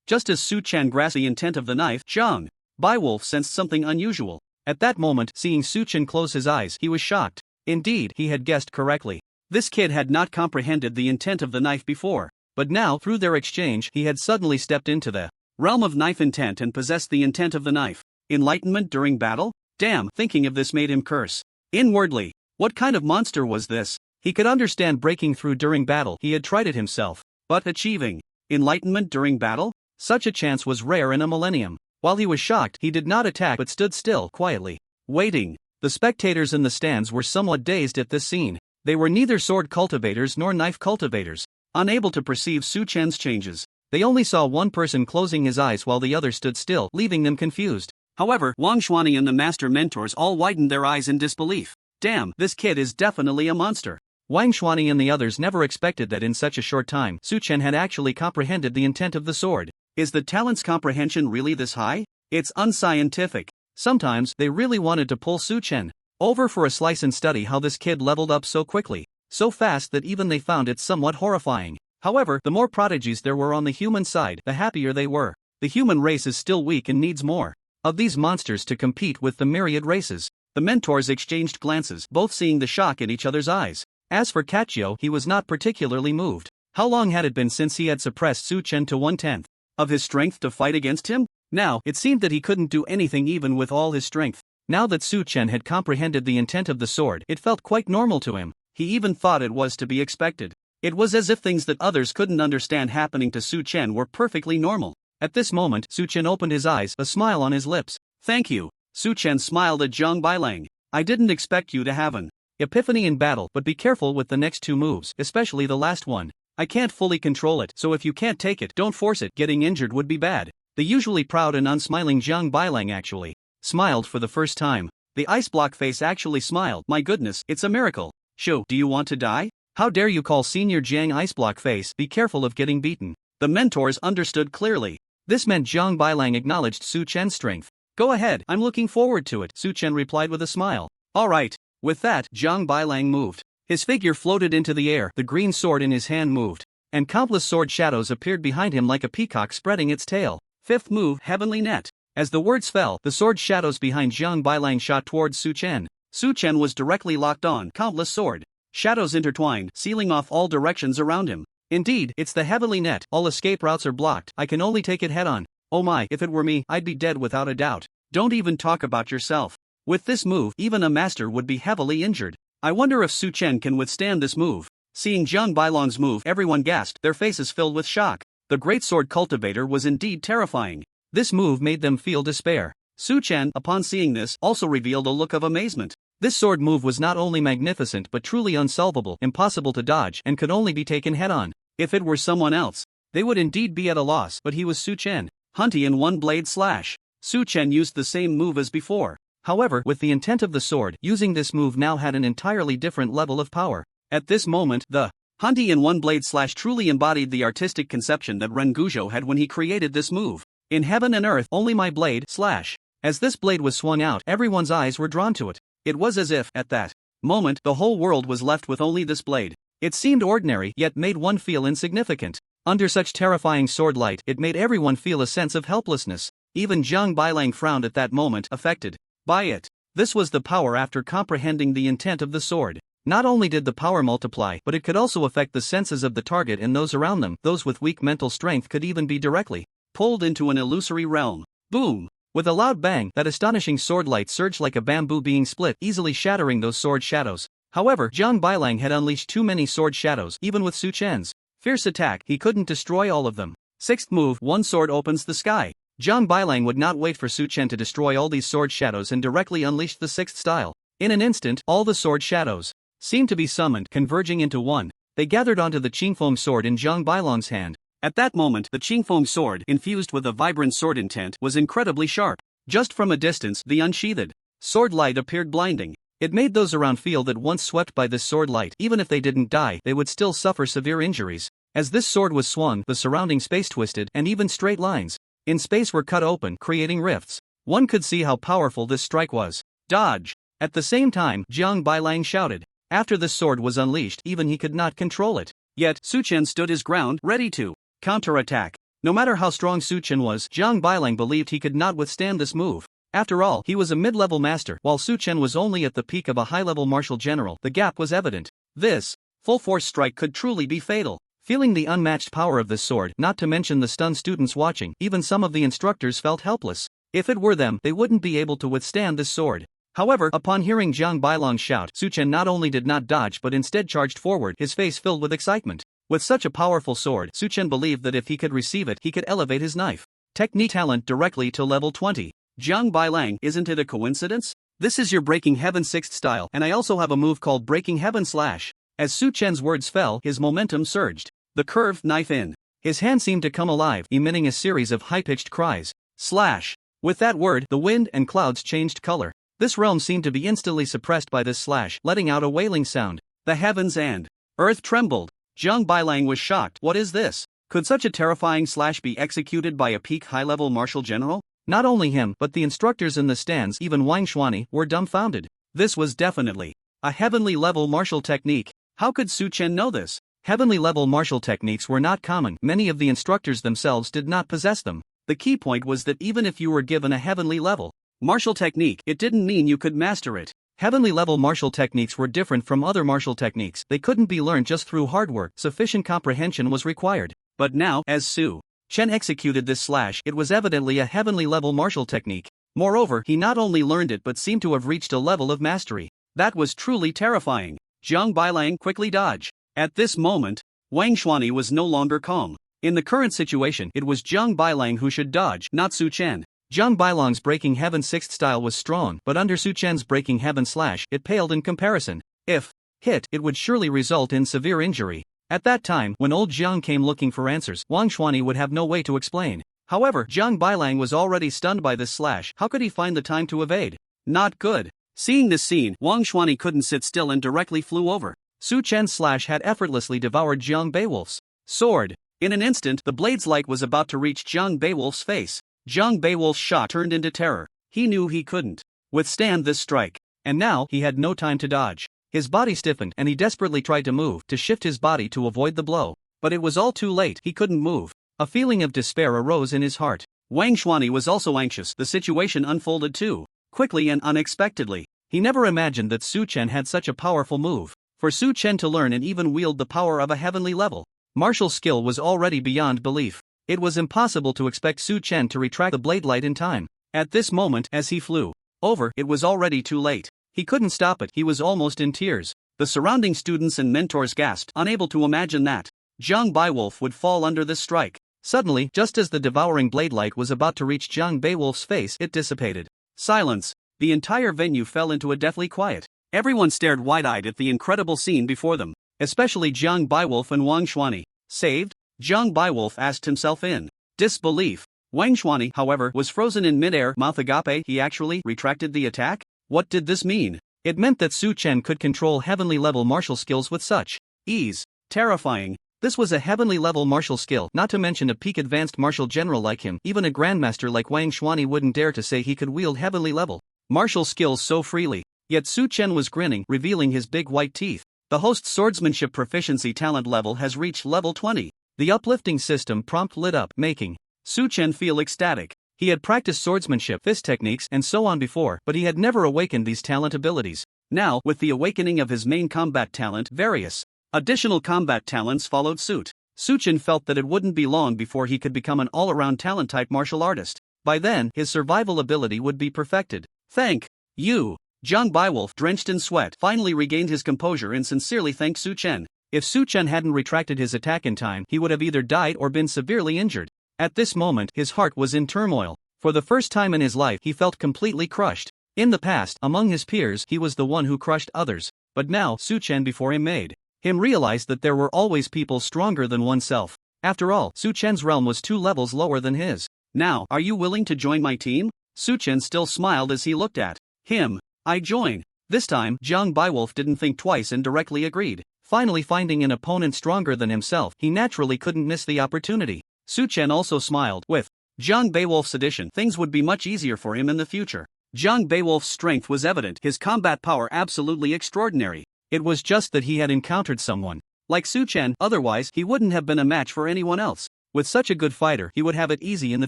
Just as Su Chen grasped the intent of the knife, Zhang Baiwolf sensed something unusual. At that moment, seeing Su Chen close his eyes, he was shocked. Indeed, he had guessed correctly. This kid had not comprehended the intent of the knife before. But now, through their exchange, he had suddenly stepped into the realm of knife intent and possessed the intent of the knife. Enlightenment during battle? Damn, thinking of this made him curse inwardly. What kind of monster was this? He could understand breaking through during battle. He had tried it himself. But achieving enlightenment during battle? Such a chance was rare in a millennium. While he was shocked, he did not attack but stood still, quietly waiting. The spectators in the stands were somewhat dazed at this scene. They were neither sword cultivators nor knife cultivators. Unable to perceive Su Chen's changes, they only saw one person closing his eyes while the other stood still, leaving them confused. However, Wang Xuani and the master mentors all widened their eyes in disbelief. Damn, this kid is definitely a monster. Wang Xuani and the others never expected that in such a short time, Su Chen had actually comprehended the intent of the sword. Is the talent's comprehension really this high? It's unscientific. Sometimes, they really wanted to pull Su Chen over for a slice and study how this kid leveled up so quickly, so fast that even they found it somewhat horrifying. However, the more prodigies there were on the human side, the happier they were. The human race is still weak and needs more of these monsters to compete with the myriad races. The mentors exchanged glances, both seeing the shock in each other's eyes. As for Katjo, he was not particularly moved. How long had it been since he had suppressed Su Chen to 1/10 of his strength to fight against him? Now, it seemed that he couldn't do anything even with all his strength. Now that Su Chen had comprehended the intent of the sword, it felt quite normal to him. He even thought it was to be expected. It was as if things that others couldn't understand happening to Su Chen were perfectly normal. At this moment, Su Chen opened his eyes, a smile on his lips. Thank you. Su Chen smiled at Zhang Bailang. I didn't expect you to have an Epiphany in battle, but be careful with the next two moves, especially the last one. I can't fully control it, so if you can't take it, don't force it. Getting injured would be bad. The usually proud and unsmiling Zhang Bailang actually smiled for the first time. The ice block face actually smiled. My goodness, it's a miracle. Shoo, do you want to die? How dare you call Senior Jiang ice block face? Be careful of getting beaten. The mentors understood clearly. This meant Zhang Bailang acknowledged Su Chen's strength. Go ahead, I'm looking forward to it, Su Chen replied with a smile. Alright. With that, Zhang Bailang moved. His figure floated into the air, the green sword in his hand moved, and countless sword shadows appeared behind him like a peacock spreading its tail. Fifth move, Heavenly Net. As the words fell, the sword shadows behind Zhang Bailang shot towards Su Chen. Su Chen was directly locked on, countless sword shadows intertwined, sealing off all directions around him. Indeed, it's the Heavenly Net, all escape routes are blocked, I can only take it head on. Oh my, if it were me, I'd be dead without a doubt. Don't even talk about yourself. With this move, even a master would be heavily injured. I wonder if Su Chen can withstand this move. Seeing Zhang Bailang's move, everyone gasped, their faces filled with shock. The great sword cultivator was indeed terrifying. This move made them feel despair. Su Chen, upon seeing this, also revealed a look of amazement. This sword move was not only magnificent but truly unsolvable, impossible to dodge, and could only be taken head-on. If it were someone else, they would indeed be at a loss, but he was Su Chen. Hunty in one blade slash. Su Chen used the same move as before. However, with the intent of the sword, using this move now had an entirely different level of power. At this moment, the Hunty in one blade slash truly embodied the artistic conception that Ren Guizhou had when he created this move. In heaven and earth, only my blade slash. As this blade was swung out, everyone's eyes were drawn to it. It was as if, at that moment, the whole world was left with only this blade. It seemed ordinary, yet made one feel insignificant. Under such terrifying sword light, it made everyone feel a sense of helplessness. Even Zhang Bailang frowned at that moment, affected by it. This was the power after comprehending the intent of the sword. Not only did the power multiply, but it could also affect the senses of the target and those around them. Those with weak mental strength could even be directly pulled into an illusory realm. Boom! With a loud bang, that astonishing sword light surged like a bamboo being split, easily shattering those sword shadows. However, Zhang Bailang had unleashed too many sword shadows. Even with Su Chen's fierce attack, he couldn't destroy all of them. Sixth move, one sword opens the sky. Zhang Bailang would not wait for Su Chen to destroy all these sword shadows and directly unleashed the sixth style. In an instant, all the sword shadows seemed to be summoned, converging into one. They gathered onto the Qingfeng sword in Zhang Bailang's hand. At that moment, the Qingfeng sword, infused with a vibrant sword intent, was incredibly sharp. Just from a distance, the unsheathed sword light appeared blinding. It made those around feel that once swept by this sword light, even if they didn't die, they would still suffer severe injuries. As this sword was swung, the surrounding space twisted, and even straight lines in space were cut open, creating rifts. One could see how powerful this strike was. Dodge! At the same time, Zhang Bailang shouted. After the sword was unleashed, even he could not control it. Yet, Su Chen stood his ground, ready to counterattack. No matter how strong Su Chen was, Zhang Bailang believed he could not withstand this move. After all, he was a mid-level master, while Su Chen was only at the peak of a high-level martial general. The gap was evident. This full-force strike could truly be fatal. Feeling the unmatched power of this sword, not to mention the stunned students watching, even some of the instructors felt helpless. If it were them, they wouldn't be able to withstand this sword. However, upon hearing Zhang Bailang's shout, Su Chen not only did not dodge but instead charged forward, his face filled with excitement. With such a powerful sword, Su Chen believed that if he could receive it, he could elevate his knife technique talent directly to level 20. Zhang Bailang, isn't it a coincidence? This is your Breaking Heaven 6th style, and I also have a move called Breaking Heaven slash. As Su Chen's words fell, his momentum surged. The curved knife in his hand seemed to come alive, emitting a series of high-pitched cries. Slash! With that word, the wind and clouds changed color. This realm seemed to be instantly suppressed by this slash, letting out a wailing sound. The heavens and earth trembled. Zhang Bailang was shocked. What is this? Could such a terrifying slash be executed by a peak high-level martial general? Not only him, but the instructors in the stands, even Wang Xuani, were dumbfounded. This was definitely a heavenly level martial technique. How could Su Chen know this? Heavenly level martial techniques were not common. Many of the instructors themselves did not possess them. The key point was that even if you were given a heavenly level martial technique, it didn't mean you could master it. Heavenly level martial techniques were different from other martial techniques. They couldn't be learned just through hard work. Sufficient comprehension was required. But now, as Su Chen executed this slash, it was evidently a heavenly level martial technique. Moreover, he not only learned it but seemed to have reached a level of mastery that was truly terrifying. Zhang Bailang quickly dodged. At this moment, Wang Xuani was no longer calm. In the current situation, it was Zhang Bailang who should dodge, not Su Chen. Zhang Bailang's Breaking Heaven 6th style was strong, but under Su Chen's Breaking Heaven slash, it paled in comparison. If hit, it would surely result in severe injury. At that time, when old Jiang came looking for answers, Wang Xuanyi would have no way to explain. However, Jiang Bailang was already stunned by this slash. How could he find the time to evade? Not good. Seeing this scene, Wang Xuanyi couldn't sit still and directly flew over. Su Chen's slash had effortlessly devoured Jiang Beowulf's sword. In an instant, the blade's light was about to reach Jiang Beowulf's face. Jiang Beowulf's shock turned into terror. He knew he couldn't withstand this strike. And now, he had no time to dodge. His body stiffened and he desperately tried to move, to shift his body to avoid the blow. But it was all too late, he couldn't move. A feeling of despair arose in his heart. Wang Xuanyi was also anxious. The situation unfolded too quickly and unexpectedly. He never imagined that Su Chen had such a powerful move. For Su Chen to learn and even wield the power of a heavenly level martial skill was already beyond belief. It was impossible to expect Su Chen to retract the blade light in time. At this moment, as he flew over, it was already too late. He couldn't stop it, he was almost in tears. The surrounding students and mentors gasped, unable to imagine that Jiang Beowulf would fall under this strike. Suddenly, just as the devouring blade light was about to reach Jiang Beowulf's face, it dissipated. Silence. The entire venue fell into a deathly quiet. Everyone stared wide-eyed at the incredible scene before them, especially Jiang Beowulf and Wang Xuanyi. Saved? Jiang Beowulf asked himself in disbelief. Wang Xuanyi, however, was frozen in midair. Mouth agape, he actually retracted the attack? What did this mean? It meant that Su Chen could control heavenly-level martial skills with such ease. Terrifying. This was a heavenly-level martial skill, not to mention a peak advanced martial general like him. Even a grandmaster like Wang Xuanyi wouldn't dare to say he could wield heavenly-level martial skills so freely. Yet Su Chen was grinning, revealing his big white teeth. The host's swordsmanship proficiency talent level has reached level 20. The uplifting system prompt lit up, making Su Chen feel ecstatic. He had practiced swordsmanship, fist techniques, and so on before, but he had never awakened these talent abilities. Now, with the awakening of his main combat talent, various additional combat talents followed suit. Su Chen felt that it wouldn't be long before he could become an all-around talent-type martial artist. By then, his survival ability would be perfected. Thank you. Jiang Beowulf, drenched in sweat, finally regained his composure and sincerely thanked Su Chen. If Su Chen hadn't retracted his attack in time, he would have either died or been severely injured. At this moment, his heart was in turmoil. For the first time in his life, he felt completely crushed. In the past, among his peers, he was the one who crushed others. But now, Su Chen before him made him realize that there were always people stronger than oneself. After all, Su Chen's realm was 2 levels lower than his. Now, are you willing to join my team? Su Chen still smiled as he looked at him. I join. This time, Jiang Beowulf didn't think twice and directly agreed. Finally finding an opponent stronger than himself, he naturally couldn't miss the opportunity. Su Chen also smiled. With Jiang Beowulf's addition, things would be much easier for him in the future. Jiang Beowulf's strength was evident, his combat power absolutely extraordinary. It was just that he had encountered someone like Su Chen, otherwise he wouldn't have been a match for anyone else. With such a good fighter, he would have it easy in the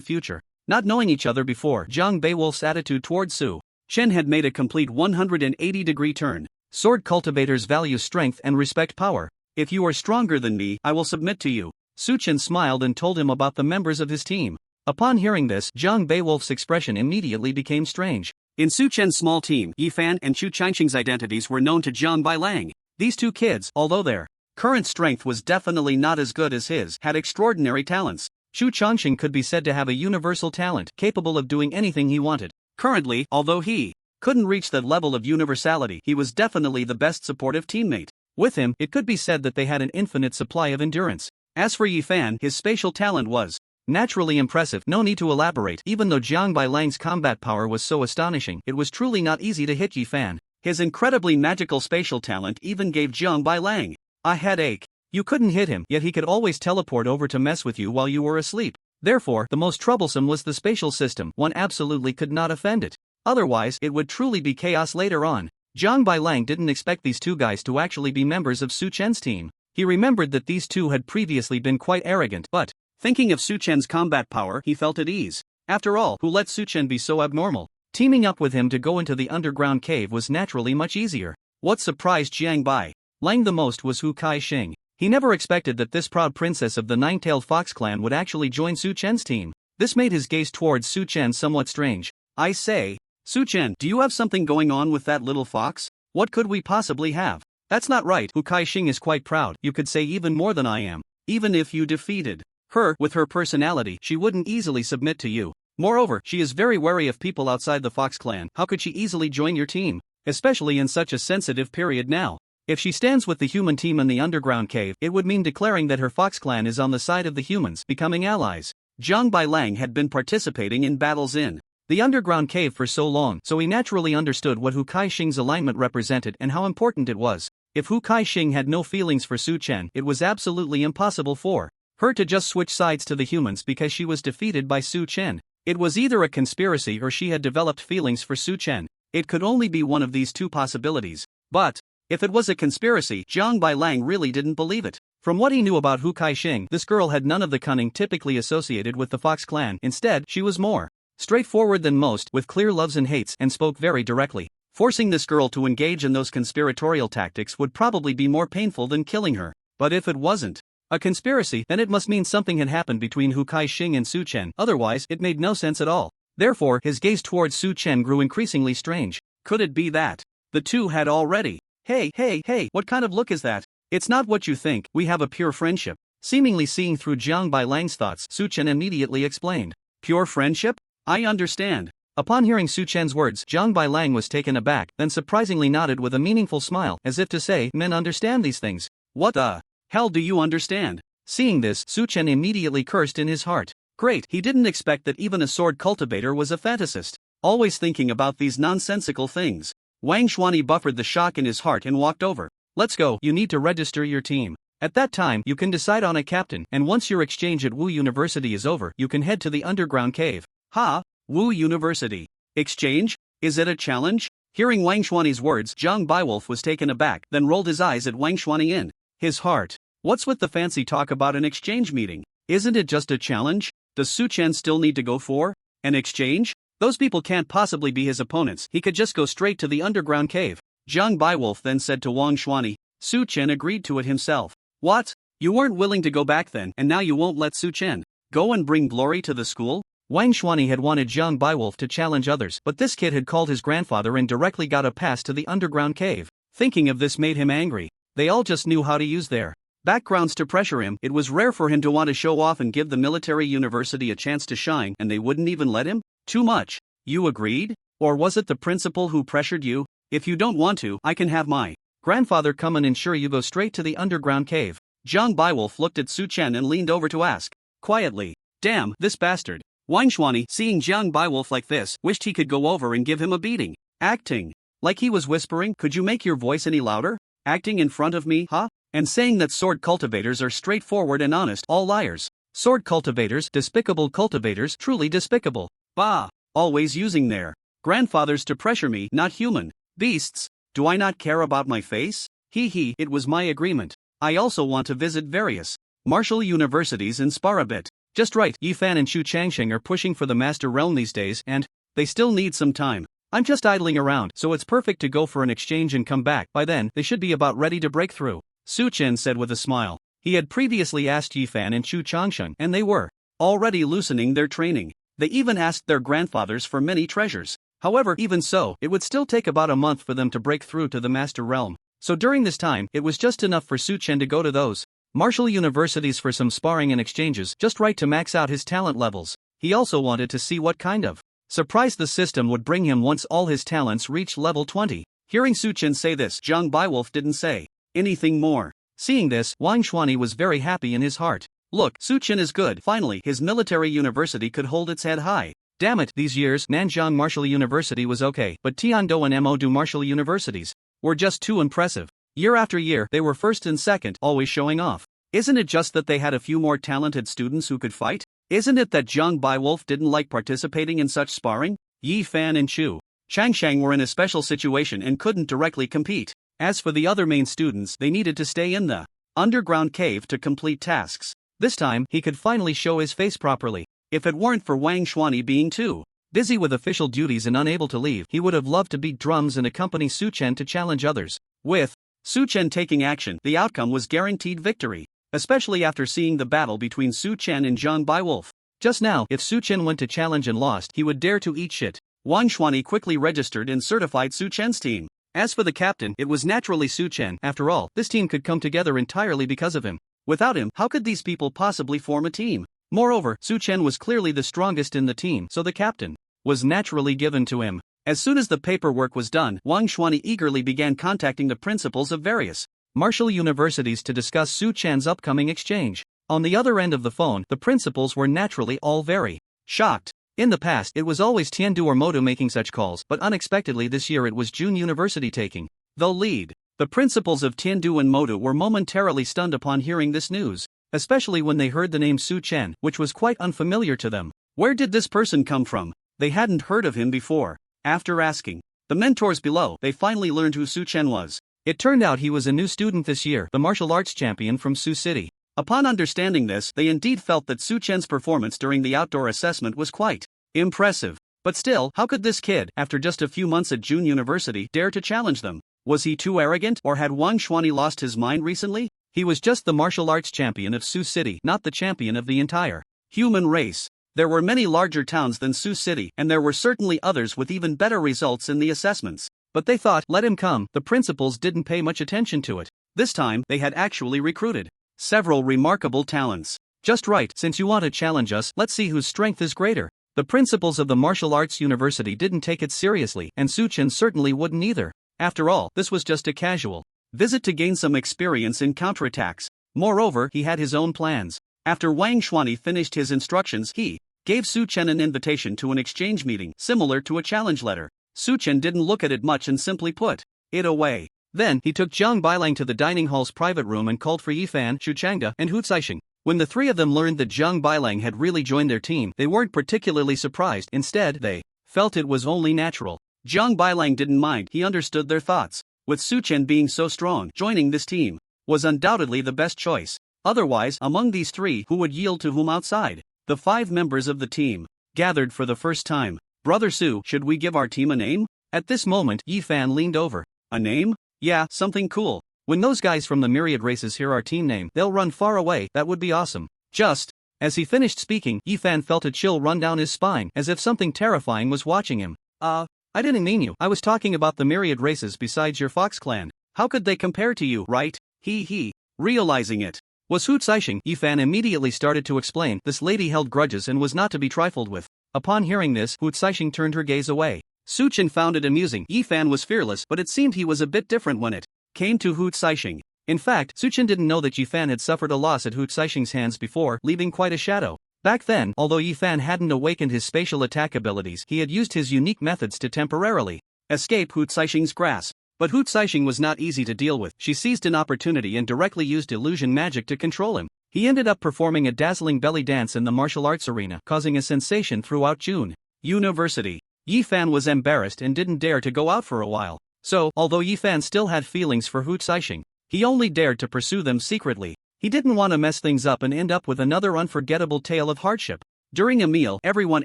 future. Not knowing each other before, Jiang Beowulf's attitude toward Su Chen had made a complete 180-degree turn. Sword cultivators value strength and respect power. If you are stronger than me, I will submit to you. Su Chen smiled and told him about the members of his team. Upon hearing this, Jiang Beowulf's expression immediately became strange. In Su Chen's small team, Yi Fan and Chu Changqing's identities were known to Jiang Bailang. These two kids, although their current strength was definitely not as good as his, had extraordinary talents. Chu Changqing could be said to have a universal talent, capable of doing anything he wanted. Currently, although he couldn't reach that level of universality, he was definitely the best supportive teammate. With him, it could be said that they had an infinite supply of endurance. As for Yi Fan, his spatial talent was naturally impressive, no need to elaborate. Even though Jiang Bailang's combat power was so astonishing, it was truly not easy to hit Yi Fan. His incredibly magical spatial talent even gave Jiang Bailang a headache. You couldn't hit him, yet he could always teleport over to mess with you while you were asleep. Therefore, the most troublesome was the spatial system. One absolutely could not offend it. Otherwise, it would truly be chaos later on. Jiang Bailang didn't expect these two guys to actually be members of Su Chen's team. He remembered that these two had previously been quite arrogant, but thinking of Su Chen's combat power, he felt at ease. After all, who let Su Chen be so abnormal? Teaming up with him to go into the underground cave was naturally much easier. What surprised Jiang Bailang the most was Hu Kai-shing. He never expected that this proud princess of the Nine-Tailed Fox clan would actually join Su Chen's team. This made his gaze towards Su Chen somewhat strange. I say, Su Chen, do you have something going on with that little fox? What could we possibly have? That's not right. Hu Kai-shing is quite proud. You could say even more than I am. Even if you defeated her, with her personality, she wouldn't easily submit to you. Moreover, she is very wary of people outside the Fox clan. How could she easily join your team? Especially in such a sensitive period now. If she stands with the human team in the underground cave, it would mean declaring that her Fox clan is on the side of the humans, becoming allies. Zhang Bailang had been participating in battles in the underground cave for so long, so he naturally understood what Hu Kai-shing's alignment represented and how important it was. If Hu Kai-shing had no feelings for Su Chen, it was absolutely impossible for her to just switch sides to the humans because she was defeated by Su Chen. It was either a conspiracy or she had developed feelings for Su Chen. It could only be one of these two possibilities. But if it was a conspiracy, Zhang Bailang really didn't believe it. From what he knew about Hu Kai-shing, this girl had none of the cunning typically associated with the Fox clan. Instead, she was more straightforward than most, with clear loves and hates, and spoke very directly. Forcing this girl to engage in those conspiratorial tactics would probably be more painful than killing her. But if it wasn't a conspiracy, then it must mean something had happened between Hu Kai-shing and Su Chen, otherwise it made no sense at all. Therefore, his gaze towards Su Chen grew increasingly strange. Could it be that the two had already— Hey, what kind of look is that? It's not what you think, we have a pure friendship. Seemingly seeing through Zhang Bailang's thoughts, Su Chen immediately explained. Pure friendship? I understand. Upon hearing Su Chen's words, Zhang Bailang was taken aback, then surprisingly nodded with a meaningful smile, as if to say, men understand these things. What the hell do you understand? Seeing this, Su Chen immediately cursed in his heart. Great, he didn't expect that even a sword cultivator was a fantasist, always thinking about these nonsensical things. Wang Xuanyi buffered the shock in his heart and walked over. Let's go, you need to register your team. At that time, you can decide on a captain, and once your exchange at Wu University is over, you can head to the underground cave. Ha? Wu University. Exchange? Is it a challenge? Hearing Wang Xuanyi's words, Zhang Baiwolf was taken aback, then rolled his eyes at Wang Xuanyi in his heart. What's with the fancy talk about an exchange meeting? Isn't it just a challenge? Does Su Chen still need to go for an exchange? Those people can't possibly be his opponents, he could just go straight to the underground cave. Zhang Baiwolf then said to Wang Xuanyi. Su Chen agreed to it himself. What? You weren't willing to go back then, and now you won't let Su Chen go and bring glory to the school? Wang Xuanyi had wanted Zhang Baiwolf to challenge others, but this kid had called his grandfather and directly got a pass to the underground cave. Thinking of this made him angry. They all just knew how to use their backgrounds to pressure him. It was rare for him to want to show off and give the military university a chance to shine, and they wouldn't even let him? Too much. You agreed? Or was it the principal who pressured you? If you don't want to, I can have my grandfather come and ensure you go straight to the underground cave. Zhang Baiwolf looked at Su Chen and leaned over to ask quietly. Damn, this bastard. Wang Xuanyi, seeing Zhang Baiwolf like this, wished he could go over and give him a beating. Acting like he was whispering, could you make your voice any louder? Acting in front of me, huh? And saying that sword cultivators are straightforward and honest, all liars. Sword cultivators, despicable cultivators, truly despicable. Bah! Always using their grandfathers to pressure me, not human beasts. Do I not care about my face? Hee, it was my agreement. I also want to visit various martial universities and spar a bit. Just right, Yi Fan and Xu Changsheng are pushing for the master realm these days, and they still need some time. I'm just idling around, so it's perfect to go for an exchange and come back. By then, they should be about ready to break through. Su Chen said with a smile. He had previously asked Yi Fan and Xu Changsheng, and they were already loosening their training. They even asked their grandfathers for many treasures. However, even so, it would still take about a month for them to break through to the master realm. So during this time, it was just enough for Su Chen to go to those martial universities for some sparring and exchanges, just right to max out his talent levels. He also wanted to see what kind of surprise the system would bring him once all his talents reached level 20. Hearing Su Chen say this, Zhang Baiwolf didn't say anything more. Seeing this, Wang Xuanyi was very happy in his heart. Look, Su Chen is good. Finally, his military university could hold its head high. Damn it, these years, Nanjiang Martial University was okay, but Tiando and Modu Martial Universities were just too impressive. Year after year, they were first and second, always showing off. Isn't it just that they had a few more talented students who could fight? Isn't it that Zhang Baiwolf didn't like participating in such sparring? Yi Fan and Xu Changsheng were in a special situation and couldn't directly compete. As for the other main students, they needed to stay in the underground cave to complete tasks. This time, he could finally show his face properly. If it weren't for Wang Xuanyi being too busy with official duties and unable to leave, he would have loved to beat drums and accompany Su Chen to challenge others. With Su Chen taking action, the outcome was guaranteed victory, especially after seeing the battle between Su Chen and Zhang Baiwolf. Just now, if Su Chen went to challenge and lost, he would dare to eat shit. Wang Xuanyi quickly registered and certified Su Chen's team. As for the captain, it was naturally Su Chen. After all, this team could come together entirely because of him. Without him, how could these people possibly form a team? Moreover, Su Chen was clearly the strongest in the team, so the captain was naturally given to him. As soon as the paperwork was done, Wang Xuanyi eagerly began contacting the principals of various martial universities to discuss Su Chen's upcoming exchange. On the other end of the phone, the principals were naturally all very shocked. In the past, it was always Tiandu or Modu making such calls, but unexpectedly this year it was June University taking the lead. The principals of Tiandu and Modu were momentarily stunned upon hearing this news, especially when they heard the name Su Chen, which was quite unfamiliar to them. Where did this person come from? They hadn't heard of him before. After asking the mentors below, they finally learned who Su Chen was. It turned out he was a new student this year, the martial arts champion from Su City. Upon understanding this, they indeed felt that Su Chen's performance during the outdoor assessment was quite impressive. But still, how could this kid, after just a few months at June University, dare to challenge them? Was he too arrogant, or had Wang Xuanyi lost his mind recently? He was just the martial arts champion of Su City, not the champion of the entire human race. There were many larger towns than Su City, and there were certainly others with even better results in the assessments. But they thought, let him come. The principals didn't pay much attention to it. This time, they had actually recruited several remarkable talents. Just right, since you want to challenge us, let's see whose strength is greater. The principals of the martial arts university didn't take it seriously, and Su Chen certainly wouldn't either. After all, this was just a casual visit to gain some experience in counterattacks. Moreover, he had his own plans. After Wang Xuanyi finished his instructions, he gave Su Chen an invitation to an exchange meeting, similar to a challenge letter. Su Chen didn't look at it much and simply put it away. Then, he took Zhang Bailang to the dining hall's private room and called for Yifan, Xu Changde, and Hu Caixing. When the three of them learned that Zhang Bailang had really joined their team, they weren't particularly surprised. Instead, they felt it was only natural. Zhang Bailang didn't mind, he understood their thoughts. With Su Chen being so strong, joining this team was undoubtedly the best choice. Otherwise, among these three, who would yield to whom outside? The 5 members of the team gathered for the first time. Brother Su, should we give our team a name? At this moment, Yifan leaned over. A name? Yeah, something cool. When those guys from the myriad races hear our team name, they'll run far away. That would be awesome. Just as he finished speaking, Yifan felt a chill run down his spine, as if something terrifying was watching him. I didn't mean you. I was talking about the myriad races besides your Fox clan. How could they compare to you, right? He. Realizing it was Hu Caixing, Yifan immediately started to explain. This lady held grudges and was not to be trifled with. Upon hearing this, Hu Caixing turned her gaze away. Su Chen found it amusing. Yifan was fearless, but it seemed he was a bit different when it came to Hu Caixing. In fact, Su Chen didn't know that Yifan had suffered a loss at Hu Caixing's hands before, leaving quite a shadow. Back then, although Yifan hadn't awakened his spatial attack abilities, he had used his unique methods to temporarily escape Hu Caixing's grasp. But Hu Caixing was not easy to deal with. She seized an opportunity and directly used illusion magic to control him. He ended up performing a dazzling belly dance in the martial arts arena, causing a sensation throughout June University. Yifan was embarrassed and didn't dare to go out for a while. So, although Yifan still had feelings for Hu Caixing, he only dared to pursue them secretly. He didn't want to mess things up and end up with another unforgettable tale of hardship. During a meal, everyone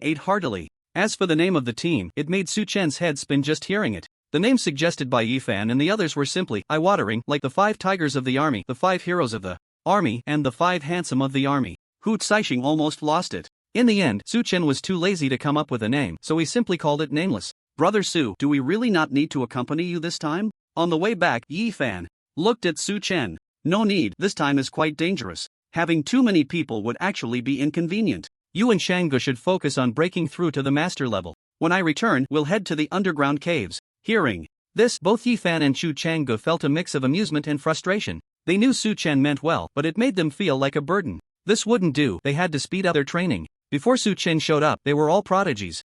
ate heartily. As for the name of the team, it made Su Chen's head spin just hearing it. The names suggested by Yifan and the others were simply eye-watering, like the 5 tigers of the army, the 5 heroes of the army, and the 5 handsome of the army. Hu Caixing almost lost it. In the end, Su Chen was too lazy to come up with a name, so he simply called it Nameless. Brother Su, do we really not need to accompany you this time? On the way back, Yifan looked at Su Chen. No need, this time is quite dangerous. Having too many people would actually be inconvenient. You and Shanggu should focus on breaking through to the master level. When I return, we'll head to the underground caves. Hearing this, both Yifan and Chu Changgu felt a mix of amusement and frustration. They knew Su Chen meant well, but it made them feel like a burden. This wouldn't do, they had to speed up their training. Before Su Chen showed up, they were all prodigies.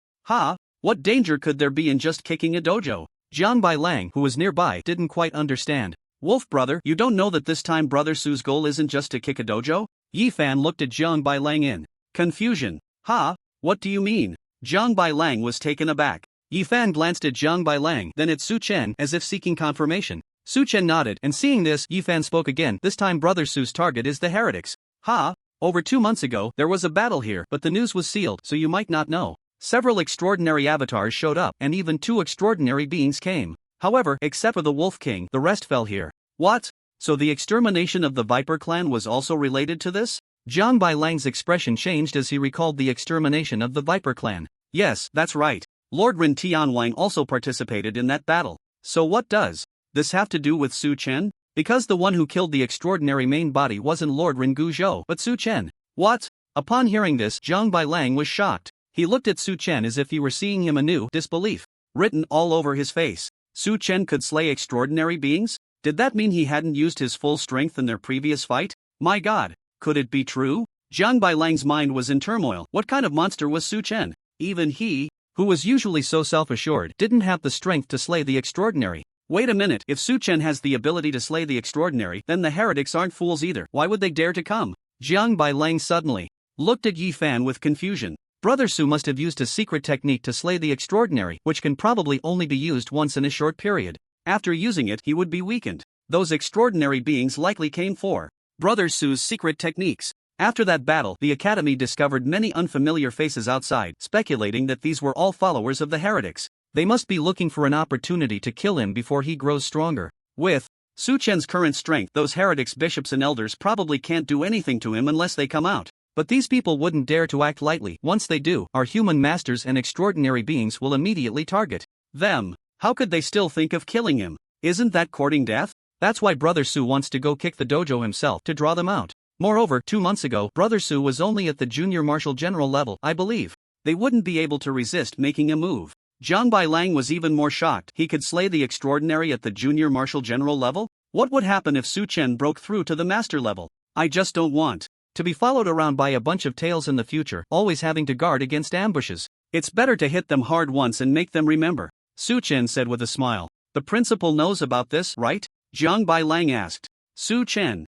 What danger could there be in just kicking a dojo? Jiang Bailang, who was nearby, didn't quite understand. Wolf brother, you don't know that this time Brother Su's goal isn't just to kick a dojo? Yifan looked at Jiang Bailang in confusion. What do you mean? Jiang Bailang was taken aback. Yifan glanced at Jiang Bailang, then at Su Chen, as if seeking confirmation. Su Chen nodded, and seeing this, Yifan spoke again. This time Brother Su's target is the heretics. Over 2 months ago, there was a battle here, but the news was sealed, so you might not know. Several extraordinary avatars showed up, and even 2 extraordinary beings came. However, except for the Wolf King, the rest fell here. What? So the extermination of the Viper clan was also related to this? Jiang Bailang's expression changed as he recalled the extermination of the Viper clan. Yes, that's right. Lord Ren Tianwang also participated in that battle. So what does this have to do with Su Chen? Because the one who killed the extraordinary main body wasn't Lord Ren Guzhou, but Su Chen. What? Upon hearing this, Jiang Bailang was shocked. He looked at Su Chen as if he were seeing him anew, disbelief. written all over his face. Su Chen could slay extraordinary beings? Did that mean he hadn't used his full strength in their previous fight? My god, could it be true? Jiang Bailang's mind was in turmoil. What kind of monster was Su Chen? Even he, who was usually so self-assured, didn't have the strength to slay the extraordinary. Wait a minute, if Su Chen has the ability to slay the extraordinary, then the heretics aren't fools either. Why would they dare to come? Jiang Bailang suddenly looked at Yi Fan with confusion. Brother Su must have used a secret technique to slay the extraordinary, which can probably only be used once in a short period. After using it, he would be weakened. Those extraordinary beings likely came for Brother Su's secret techniques. After that battle, the academy discovered many unfamiliar faces outside, speculating that these were all followers of the heretics. They must be looking for an opportunity to kill him before he grows stronger. With Su Chen's current strength, those heretics' bishops and elders probably can't do anything to him unless they come out. But these people wouldn't dare to act lightly. Once they do, our human masters and extraordinary beings will immediately target them. How could they still think of killing him? Isn't that courting death? That's why Brother Su wants to go kick the dojo himself to draw them out. Moreover, 2 months ago, Brother Su was only at the junior martial general level. I believe they wouldn't be able to resist making a move. Jiang Bailang was even more shocked. He could slay the extraordinary at the junior martial general level? What would happen if Su Chen broke through to the master level? I just don't want to be followed around by a bunch of tails in the future, always having to guard against ambushes. It's better to hit them hard once and make them remember, Su Chen said with a smile. The principal knows about this, right? Jiang Bailang asked. Su Chen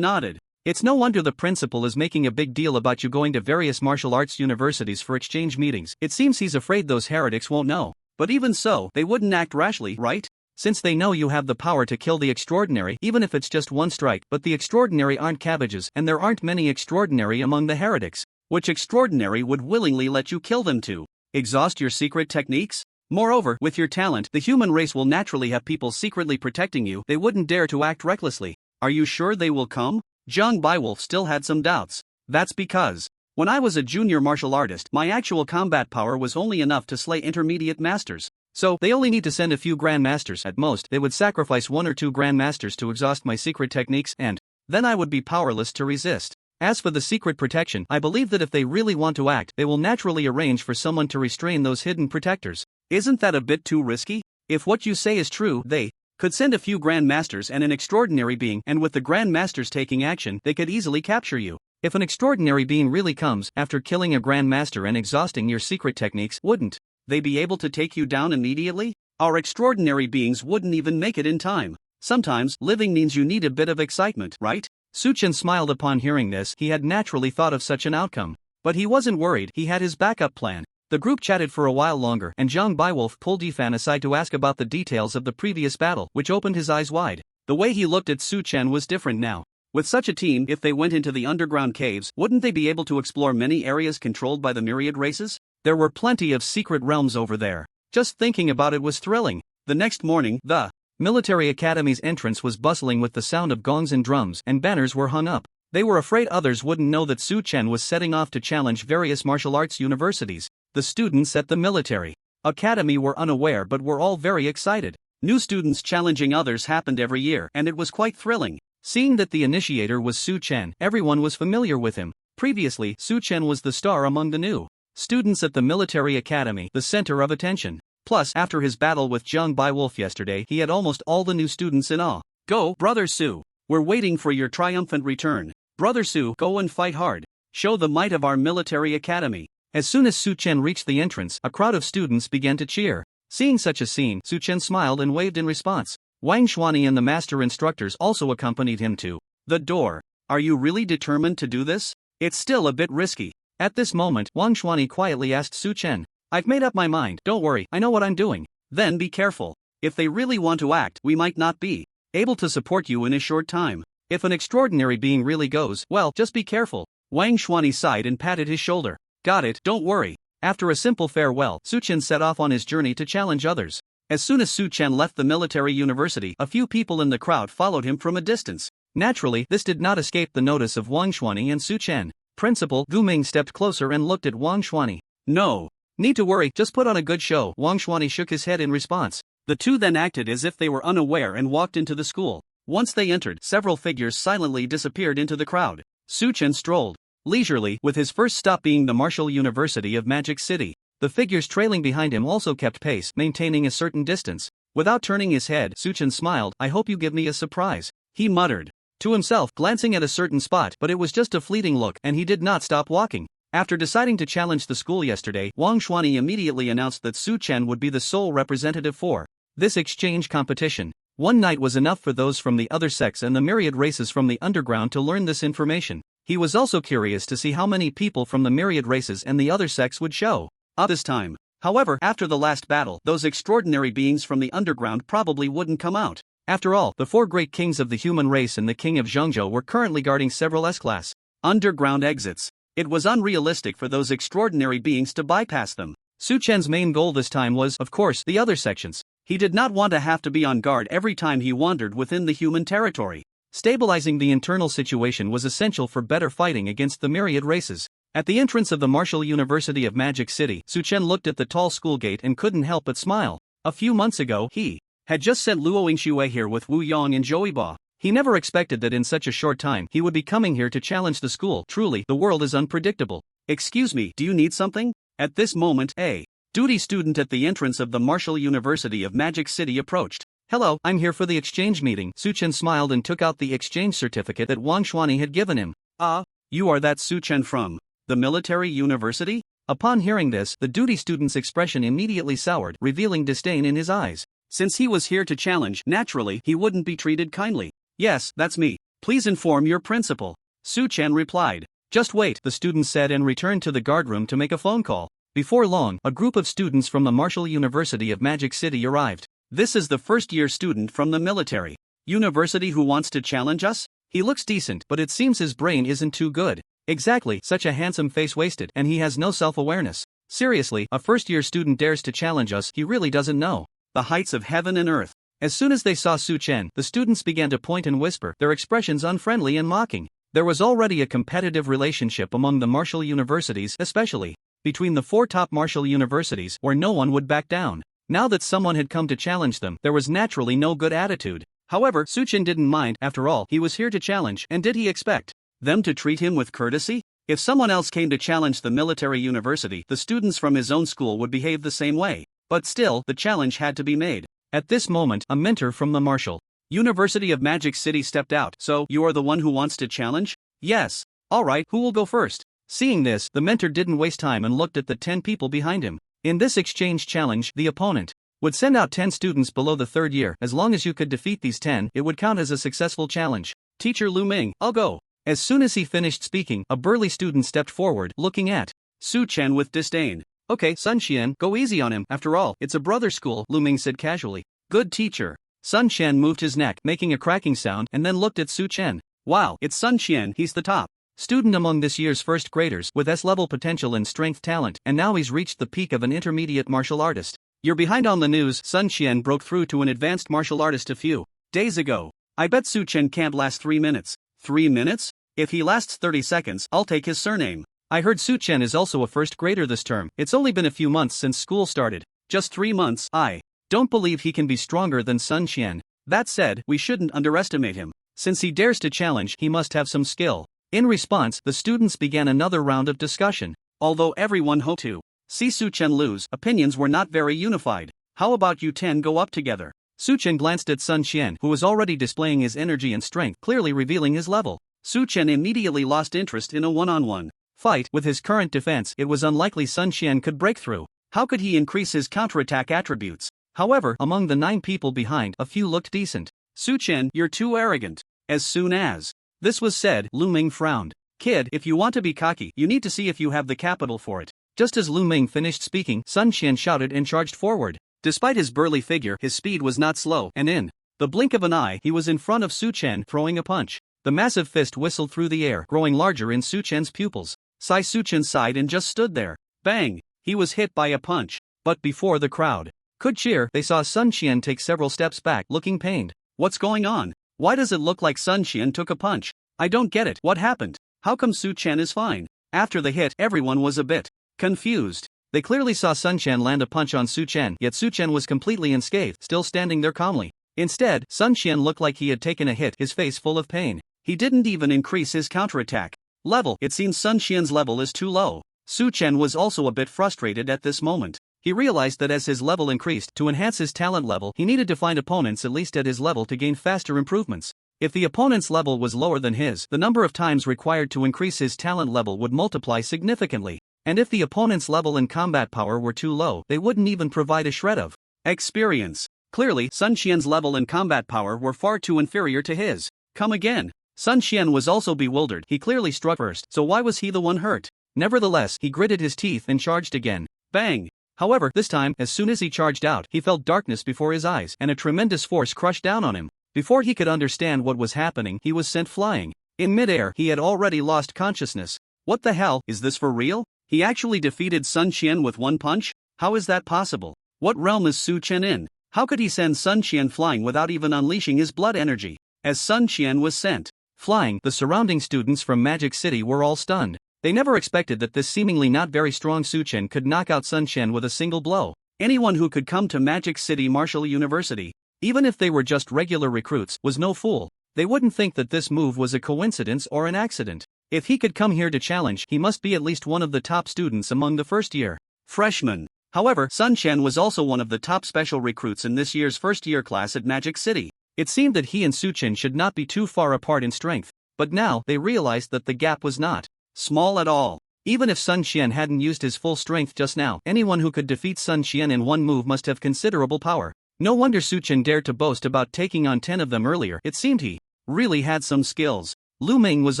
nodded. It's no wonder the principal is making a big deal about you going to various martial arts universities for exchange meetings. It seems he's afraid those heretics won't know. But even so, they wouldn't act rashly, right? Since they know you have the power to kill the extraordinary, even if it's just one strike. But the extraordinary aren't cabbages, and there aren't many extraordinary among the heretics. Which extraordinary would willingly let you kill them to exhaust your secret techniques? Moreover, with your talent, the human race will naturally have people secretly protecting you. They wouldn't dare to act recklessly. Are you sure they will come? Zhang Baiwolf still had some doubts. That's because when I was a junior martial artist, my actual combat power was only enough to slay intermediate masters. So, they only need to send a few grandmasters. At most, they would sacrifice 1 or 2 grandmasters to exhaust my secret techniques, and then I would be powerless to resist. As for the secret protection, I believe that if they really want to act, they will naturally arrange for someone to restrain those hidden protectors. Isn't that a bit too risky? If what you say is true, they could send a few grandmasters and an extraordinary being, and with the grandmasters taking action, they could easily capture you. If an extraordinary being really comes, after killing a grandmaster and exhausting your secret techniques, wouldn't they be able to take you down immediately? Our extraordinary beings wouldn't even make it in time. Sometimes, living means you need a bit of excitement, right? Su Chen smiled upon hearing this. He had naturally thought of such an outcome. But he wasn't worried, he had his backup plan. The group chatted for a while longer, and Zhang Baiwolf pulled Yifan aside to ask about the details of the previous battle, which opened his eyes wide. The way he looked at Su Chen was different now. With such a team, if they went into the underground caves, wouldn't they be able to explore many areas controlled by the myriad races? There were plenty of secret realms over there. Just thinking about it was thrilling. The next morning, the military academy's entrance was bustling with the sound of gongs and drums, and banners were hung up. They were afraid others wouldn't know that Su Chen was setting off to challenge various martial arts universities. The students at the military academy were unaware but were all very excited. New students challenging others happened every year, and it was quite thrilling. Seeing that the initiator was Su Chen, everyone was familiar with him. Previously, Su Chen was the star among the new students at the military academy, the center of attention. Plus, after his battle with Zhang Baiwolf yesterday, he had almost all the new students in awe. Go, Brother Su. We're waiting for your triumphant return. Brother Su, go and fight hard. Show the might of our military academy. As soon as Su Chen reached the entrance, a crowd of students began to cheer. Seeing such a scene, Su Chen smiled and waved in response. Wang Xuani and the master instructors also accompanied him to the door. Are you really determined to do this? It's still a bit risky. At this moment, Wang Xuani quietly asked Su Chen. I've made up my mind. Don't worry, I know what I'm doing. Then be careful. If they really want to act, we might not be able to support you in a short time. If an extraordinary being really goes, well, just be careful. Wang Xuani sighed and patted his shoulder. Got it, don't worry. After a simple farewell, Su Chen set off on his journey to challenge others. As soon as Su Chen left the military university, a few people in the crowd followed him from a distance. Naturally, this did not escape the notice of Wang Xuani and Su Chen. Principal Gu Ming stepped closer and looked at Wang Xuani. No need to worry, just put on a good show. Wang Xuani shook his head in response. The two then acted as if they were unaware and walked into the school. Once they entered, several figures silently disappeared into the crowd. Su Chen strolled leisurely, with his first stop being the Martial University of Magic City. The figures trailing behind him also kept pace, maintaining a certain distance. Without turning his head, Suchen smiled. "I hope you give me a surprise," he muttered to himself, glancing at a certain spot, but it was just a fleeting look, and he did not stop walking. After deciding to challenge the school yesterday, Wang Xuanyi immediately announced that Su Chen would be the sole representative for this exchange competition. One night was enough for those from the other sects and the myriad races from the underground to learn this information. He was also curious to see how many people from the myriad races and the other sects would show up this time. However, after the last battle, those extraordinary beings from the underground probably wouldn't come out. After all, the 4 great kings of the human race and the king of Zhengzhou were currently guarding several S-class underground exits. It was unrealistic for those extraordinary beings to bypass them. Su Chen's main goal this time was, of course, the other sections. He did not want to have to be on guard every time he wandered within the human territory. Stabilizing the internal situation was essential for better fighting against the myriad races. At the entrance of the Martial University of Magic City, Su Chen looked at the tall school gate and couldn't help but smile. A few months ago, he had just sent Luo Yingxue here with Wu Yang and Zhou Ba. He never expected that in such a short time he would be coming here to challenge the school. Truly, the world is unpredictable. "Excuse me, do you need something?" At this moment, a duty student at the entrance of the Martial University of Magic City approached. "Hello, I'm here for the exchange meeting." Su Chen smiled and took out the exchange certificate that Wang Xuanyi had given him. "Ah, you are that Su Chen from the military university?" Upon hearing this, the duty student's expression immediately soured, revealing disdain in his eyes. Since he was here to challenge, naturally, he wouldn't be treated kindly. "Yes, that's me. Please inform your principal," Su Chen replied. "Just wait," the student said and returned to the guardroom to make a phone call. Before long, a group of students from the Martial University of Magic City arrived. "This is the first-year student from the military university who wants to challenge us? He looks decent, but it seems his brain isn't too good." "Exactly, such a handsome face wasted, and he has no self-awareness. Seriously, a first-year student dares to challenge us, he really doesn't know the heights of heaven and earth." As soon as they saw Su Chen, the students began to point and whisper, their expressions unfriendly and mocking. There was already a competitive relationship among the martial universities, especially between the 4 top martial universities, where no one would back down. Now that someone had come to challenge them, there was naturally no good attitude. However, Su Chen didn't mind. After all, he was here to challenge, and did he expect them to treat him with courtesy? If someone else came to challenge the military university, the students from his own school would behave the same way. But still, the challenge had to be made. At this moment, a mentor from the Martial University of Magic City stepped out. "So, you are the one who wants to challenge?" "Yes." "Alright, who will go first?" Seeing this, the mentor didn't waste time and looked at the 10 people behind him. In this exchange challenge, the opponent would send out 10 students below the 3rd year. As long as you could defeat these 10, it would count as a successful challenge. "Teacher Lu Ming, I'll go." As soon as he finished speaking, a burly student stepped forward, looking at Su Chen with disdain. "Okay, Sun Xian, go easy on him. After all, it's a brother school," Lu Ming said casually. "Good teacher." Sun Xian moved his neck, making a cracking sound, and then looked at Su Chen. "Wow, it's Sun Xian, he's the top student among this year's first graders, with S-level potential and strength talent, and now he's reached the peak of an intermediate martial artist." "You're behind on the news." Sun Xian broke through to an advanced martial artist a few days ago. "I bet Su Chen can't last 3 minutes. 3 minutes? If he lasts 30 seconds, I'll take his surname." "I heard Su Chen is also a first grader this term. It's only been a few months since school started." "Just 3 months? I don't believe he can be stronger than Sun Xian. That said, we shouldn't underestimate him. Since he dares to challenge, he must have some skill." In response, the students began another round of discussion. Although everyone hoped to see Su Chen lose, opinions were not very unified. "How about you 10 go up together?" Su Chen glanced at Sun Xian, who was already displaying his energy and strength, clearly revealing his level. Su Chen immediately lost interest in a one-on-one fight. With his current defense, it was unlikely Sun Xian could break through. How could he increase his counterattack attributes? However, among the 9 people behind, a few looked decent. "Su Chen, you're too arrogant." As soon as this was said, Lu Ming frowned. "Kid, if you want to be cocky, you need to see if you have the capital for it." Just as Lu Ming finished speaking, Sun Xian shouted and charged forward. Despite his burly figure, his speed was not slow, and in the blink of an eye, he was in front of Su Chen, throwing a punch. The massive fist whistled through the air, growing larger in Su Chen's pupils. Su Chen sighed and just stood there. Bang! He was hit by a punch. But before the crowd could cheer, they saw Sun Xian take several steps back, looking pained. "What's going on? Why does it look like Sun Xian took a punch? I don't get it. What happened? How come Su Chen is fine?" After the hit, everyone was a bit confused. They clearly saw Sun Chen land a punch on Su Chen, yet Su Chen was completely unscathed, still standing there calmly. Instead, Sun Chen looked like he had taken a hit, his face full of pain. He didn't even increase his counterattack level. It seems Sun Xian's level is too low. Su Chen was also a bit frustrated at this moment. He realized that as his level increased, to enhance his talent level, he needed to find opponents at least at his level to gain faster improvements. If the opponent's level was lower than his, the number of times required to increase his talent level would multiply significantly. And if the opponent's level and combat power were too low, they wouldn't even provide a shred of experience. Clearly, Sun Qian's level and combat power were far too inferior to his. Come again. Sun Qian was also bewildered. He clearly struck first, so why was he the one hurt? Nevertheless, he gritted his teeth and charged again. Bang! However, this time, as soon as he charged out, he felt darkness before his eyes, and a tremendous force crushed down on him. Before he could understand what was happening, he was sent flying. In midair, he had already lost consciousness. What the hell, is this for real? He actually defeated Sun Qian with one punch? How is that possible? What realm is Su Chen in? How could he send Sun Qian flying without even unleashing his blood energy? As Sun Qian was sent flying, the surrounding students from Magic City were all stunned. They never expected that this seemingly not very strong Su Chen could knock out Sun Qian with a single blow. Anyone who could come to Magic City Martial University, even if they were just regular recruits, was no fool. They wouldn't think that this move was a coincidence or an accident. If he could come here to challenge, he must be at least one of the top students among the first-year freshmen. However, Sun Chen was also one of the top special recruits in this year's first-year class at Magic City. It seemed that he and Su Chen should not be too far apart in strength, but now they realized that the gap was not small at all. Even if Sun Qian hadn't used his full strength just now, anyone who could defeat Sun Qian in one move must have considerable power. No wonder Su Chen dared to boast about taking on 10 of them earlier. It seemed he really had some skills. Lu Ming was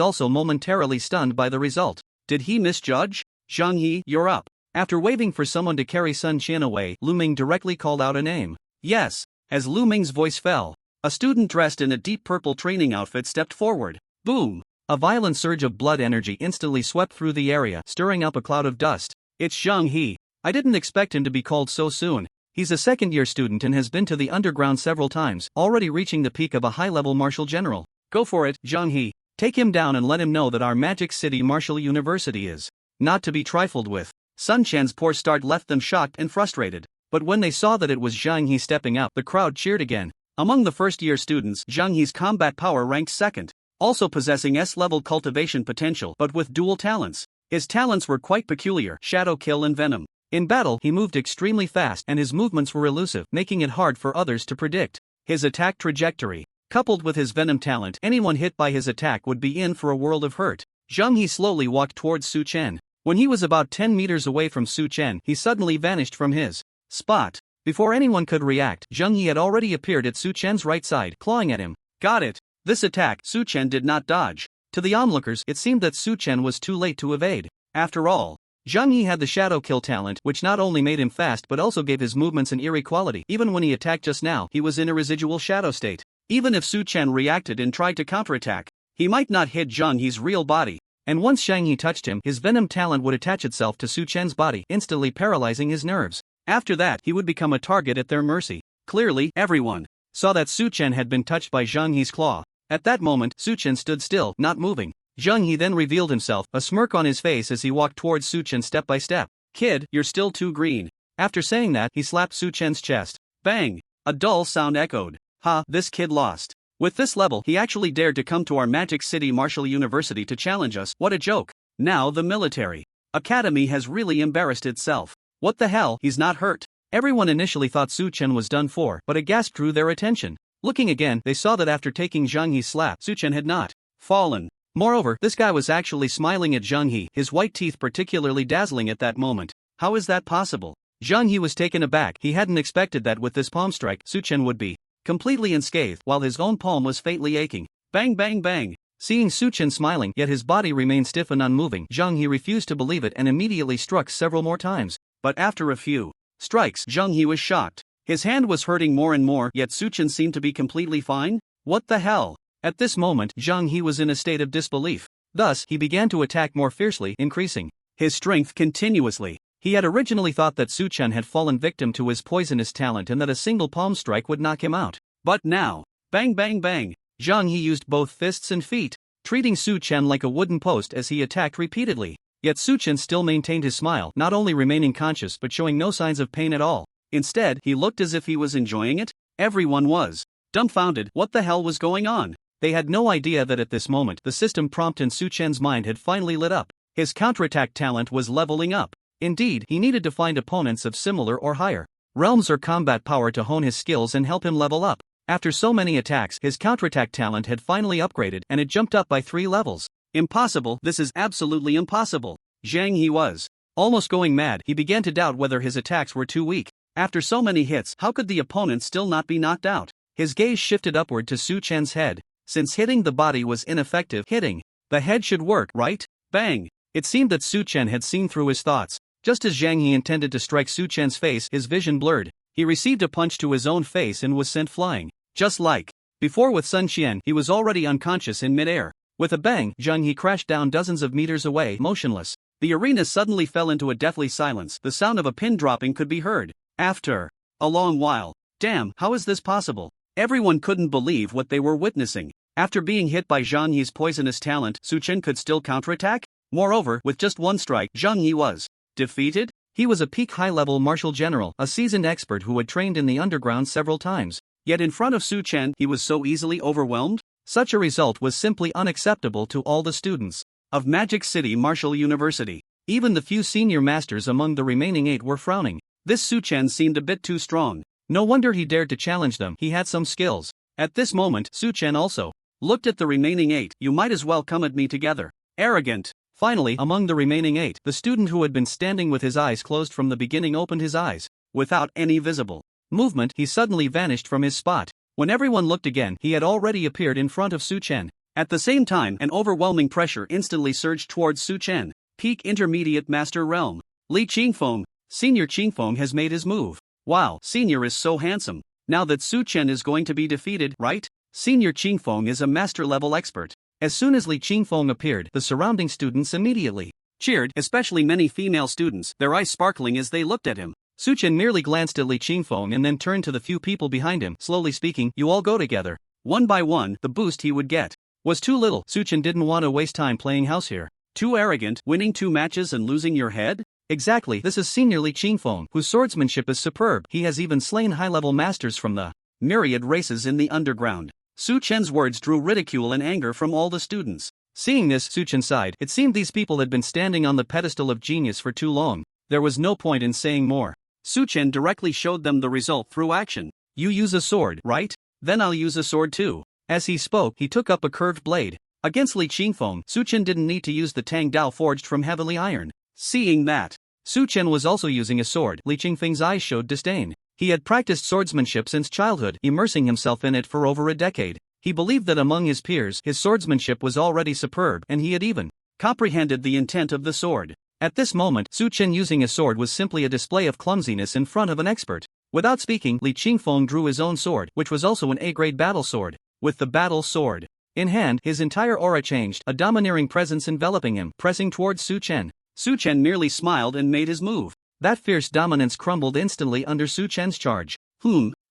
also momentarily stunned by the result. Did he misjudge? Zhang He, you're up. After waving for someone to carry Sun Qian away, Lu Ming directly called out a name. Yes. As Lu Ming's voice fell, a student dressed in a deep purple training outfit stepped forward. Boom! A violent surge of blood energy instantly swept through the area, stirring up a cloud of dust. It's Zhang He. I didn't expect him to be called so soon. He's a second-year student and has been to the underground several times, already reaching the peak of a high-level martial general. Go for it, Zhang He. Take him down and let him know that our Magic City Martial University is not to be trifled with. Sun Qian's poor start left them shocked and frustrated. But when they saw that it was Zhang He stepping up, the crowd cheered again. Among the first-year students, Zhang He's combat power ranked second, also possessing S-level cultivation potential but with dual talents. His talents were quite peculiar: Shadow Kill and Venom. In battle, he moved extremely fast and his movements were elusive, making it hard for others to predict his attack trajectory. Coupled with his Venom talent, anyone hit by his attack would be in for a world of hurt. Zhang He slowly walked towards Su Chen. When he was about 10 meters away from Su Chen, he suddenly vanished from his spot. Before anyone could react, Zhang He had already appeared at Su Chen's right side, clawing at him. Got it. This attack, Su Chen did not dodge. To the onlookers, it seemed that Su Chen was too late to evade. After all, Zhang He had the Shadow Kill talent, which not only made him fast but also gave his movements an eerie quality. Even when he attacked just now, he was in a residual shadow state. Even if Su Chen reacted and tried to counterattack, he might not hit Zhang He's real body. And once Zhang He touched him, his Venom talent would attach itself to Su Chen's body, instantly paralyzing his nerves. After that, he would become a target at their mercy. Clearly, everyone saw that Su Chen had been touched by Zhang He's claw. At that moment, Su Chen stood still, not moving. Zhang He then revealed himself, a smirk on his face as he walked towards Su Chen step by step. Kid, you're still too green. After saying that, he slapped Su Chen's chest. Bang! A dull sound echoed. Ha, this kid lost. With this level, he actually dared to come to our Magic City Martial University to challenge us. What a joke. Now the military academy has really embarrassed itself. What the hell, he's not hurt. Everyone initially thought Su Chen was done for, but a gasp drew their attention. Looking again, they saw that after taking Zhang He's slap, Su Chen had not fallen. Moreover, this guy was actually smiling at Zhang He, his white teeth particularly dazzling at that moment. How is that possible? Zhang He was taken aback. He hadn't expected that with this palm strike, Su Chen would be completely unscathed, while his own palm was faintly aching. Bang bang bang! Seeing Su Chen smiling, yet his body remained stiff and unmoving, Zhang He refused to believe it and immediately struck several more times. But after a few strikes, Zhang He was shocked. His hand was hurting more and more, yet Su Chen seemed to be completely fine? What the hell? At this moment, Zhang He was in a state of disbelief. Thus, he began to attack more fiercely, increasing his strength continuously. He had originally thought that Su Chen had fallen victim to his poisonous talent and that a single palm strike would knock him out. But now, bang bang bang, Zhang He used both fists and feet, treating Su Chen like a wooden post as he attacked repeatedly. Yet Su Chen still maintained his smile, not only remaining conscious but showing no signs of pain at all. Instead, he looked as if he was enjoying it. Everyone was dumbfounded. What the hell was going on? They had no idea that at this moment the system prompt in Su Chen's mind had finally lit up. His counterattack talent was leveling up. Indeed, he needed to find opponents of similar or higher realms or combat power to hone his skills and help him level up. After so many attacks, his counterattack talent had finally upgraded and it jumped up by 3 levels. Impossible, this is absolutely impossible. Zhang He was almost going mad. He began to doubt whether his attacks were too weak. After so many hits, how could the opponent still not be knocked out? His gaze shifted upward to Su Chen's head. Since hitting the body was ineffective, hitting the head should work, right? Bang! It seemed that Su Chen had seen through his thoughts. Just as Zhang He intended to strike Su Chen's face, his vision blurred. He received a punch to his own face and was sent flying. Just like before with Sun Qian, he was already unconscious in midair. With a bang, Zhang He crashed down dozens of meters away, motionless. The arena suddenly fell into a deathly silence. The sound of a pin dropping could be heard. After a long while. Damn, how is this possible? Everyone couldn't believe what they were witnessing. After being hit by Zhang Yi's poisonous talent, Su Chen could still counterattack? Moreover, with just one strike, Zhang Yi was defeated? He was a peak high-level martial general, a seasoned expert who had trained in the underground several times. Yet in front of Su Chen, he was so easily overwhelmed? Such a result was simply unacceptable to all the students of Magic City Martial University. Even the few senior masters among the remaining 8 were frowning. This Su Chen seemed a bit too strong. No wonder he dared to challenge them, he had some skills. At this moment, Su Chen also looked at the remaining 8. You might as well come at me together. Arrogant. Finally, among the remaining 8, the student who had been standing with his eyes closed from the beginning opened his eyes. Without any visible movement, he suddenly vanished from his spot. When everyone looked again, he had already appeared in front of Su Chen. At the same time, an overwhelming pressure instantly surged towards Su Chen. Peak Intermediate Master Realm. Li Qingfeng, Senior Qingfeng has made his move. Wow, Senior is so handsome. Now that Su Chen is going to be defeated, right? Senior Qingfeng is a master-level expert. As soon as Li Qingfeng appeared, the surrounding students immediately cheered, especially many female students, their eyes sparkling as they looked at him. Su Chen merely glanced at Li Qingfeng and then turned to the few people behind him, slowly speaking, you all go together. One by one, the boost he would get was too little. Su Chen didn't want to waste time playing house here. Too arrogant, winning 2 matches and losing your head? Exactly, this is Senior Li Qingfeng, whose swordsmanship is superb. He has even slain high-level masters from the myriad races in the underground. Su Chen's words drew ridicule and anger from all the students. Seeing this, Su Chen sighed. It seemed these people had been standing on the pedestal of genius for too long. There was no point in saying more. Su Chen directly showed them the result through action. You use a sword, right? Then I'll use a sword too. As he spoke, he took up a curved blade. Against Li Qingfeng, Su Chen didn't need to use the Tang Dao forged from heavily iron. Seeing that Su Chen was also using a sword, Li Qingfeng's eyes showed disdain. He had practiced swordsmanship since childhood, immersing himself in it for over a decade. He believed that among his peers, his swordsmanship was already superb, and he had even comprehended the intent of the sword. At this moment, Su Chen using a sword was simply a display of clumsiness in front of an expert. Without speaking, Li Qingfeng drew his own sword, which was also an A-grade battle sword. With the battle sword in hand, his entire aura changed, a domineering presence enveloping him, pressing towards Su Chen. Su Chen merely smiled and made his move. That fierce dominance crumbled instantly under Su Chen's charge.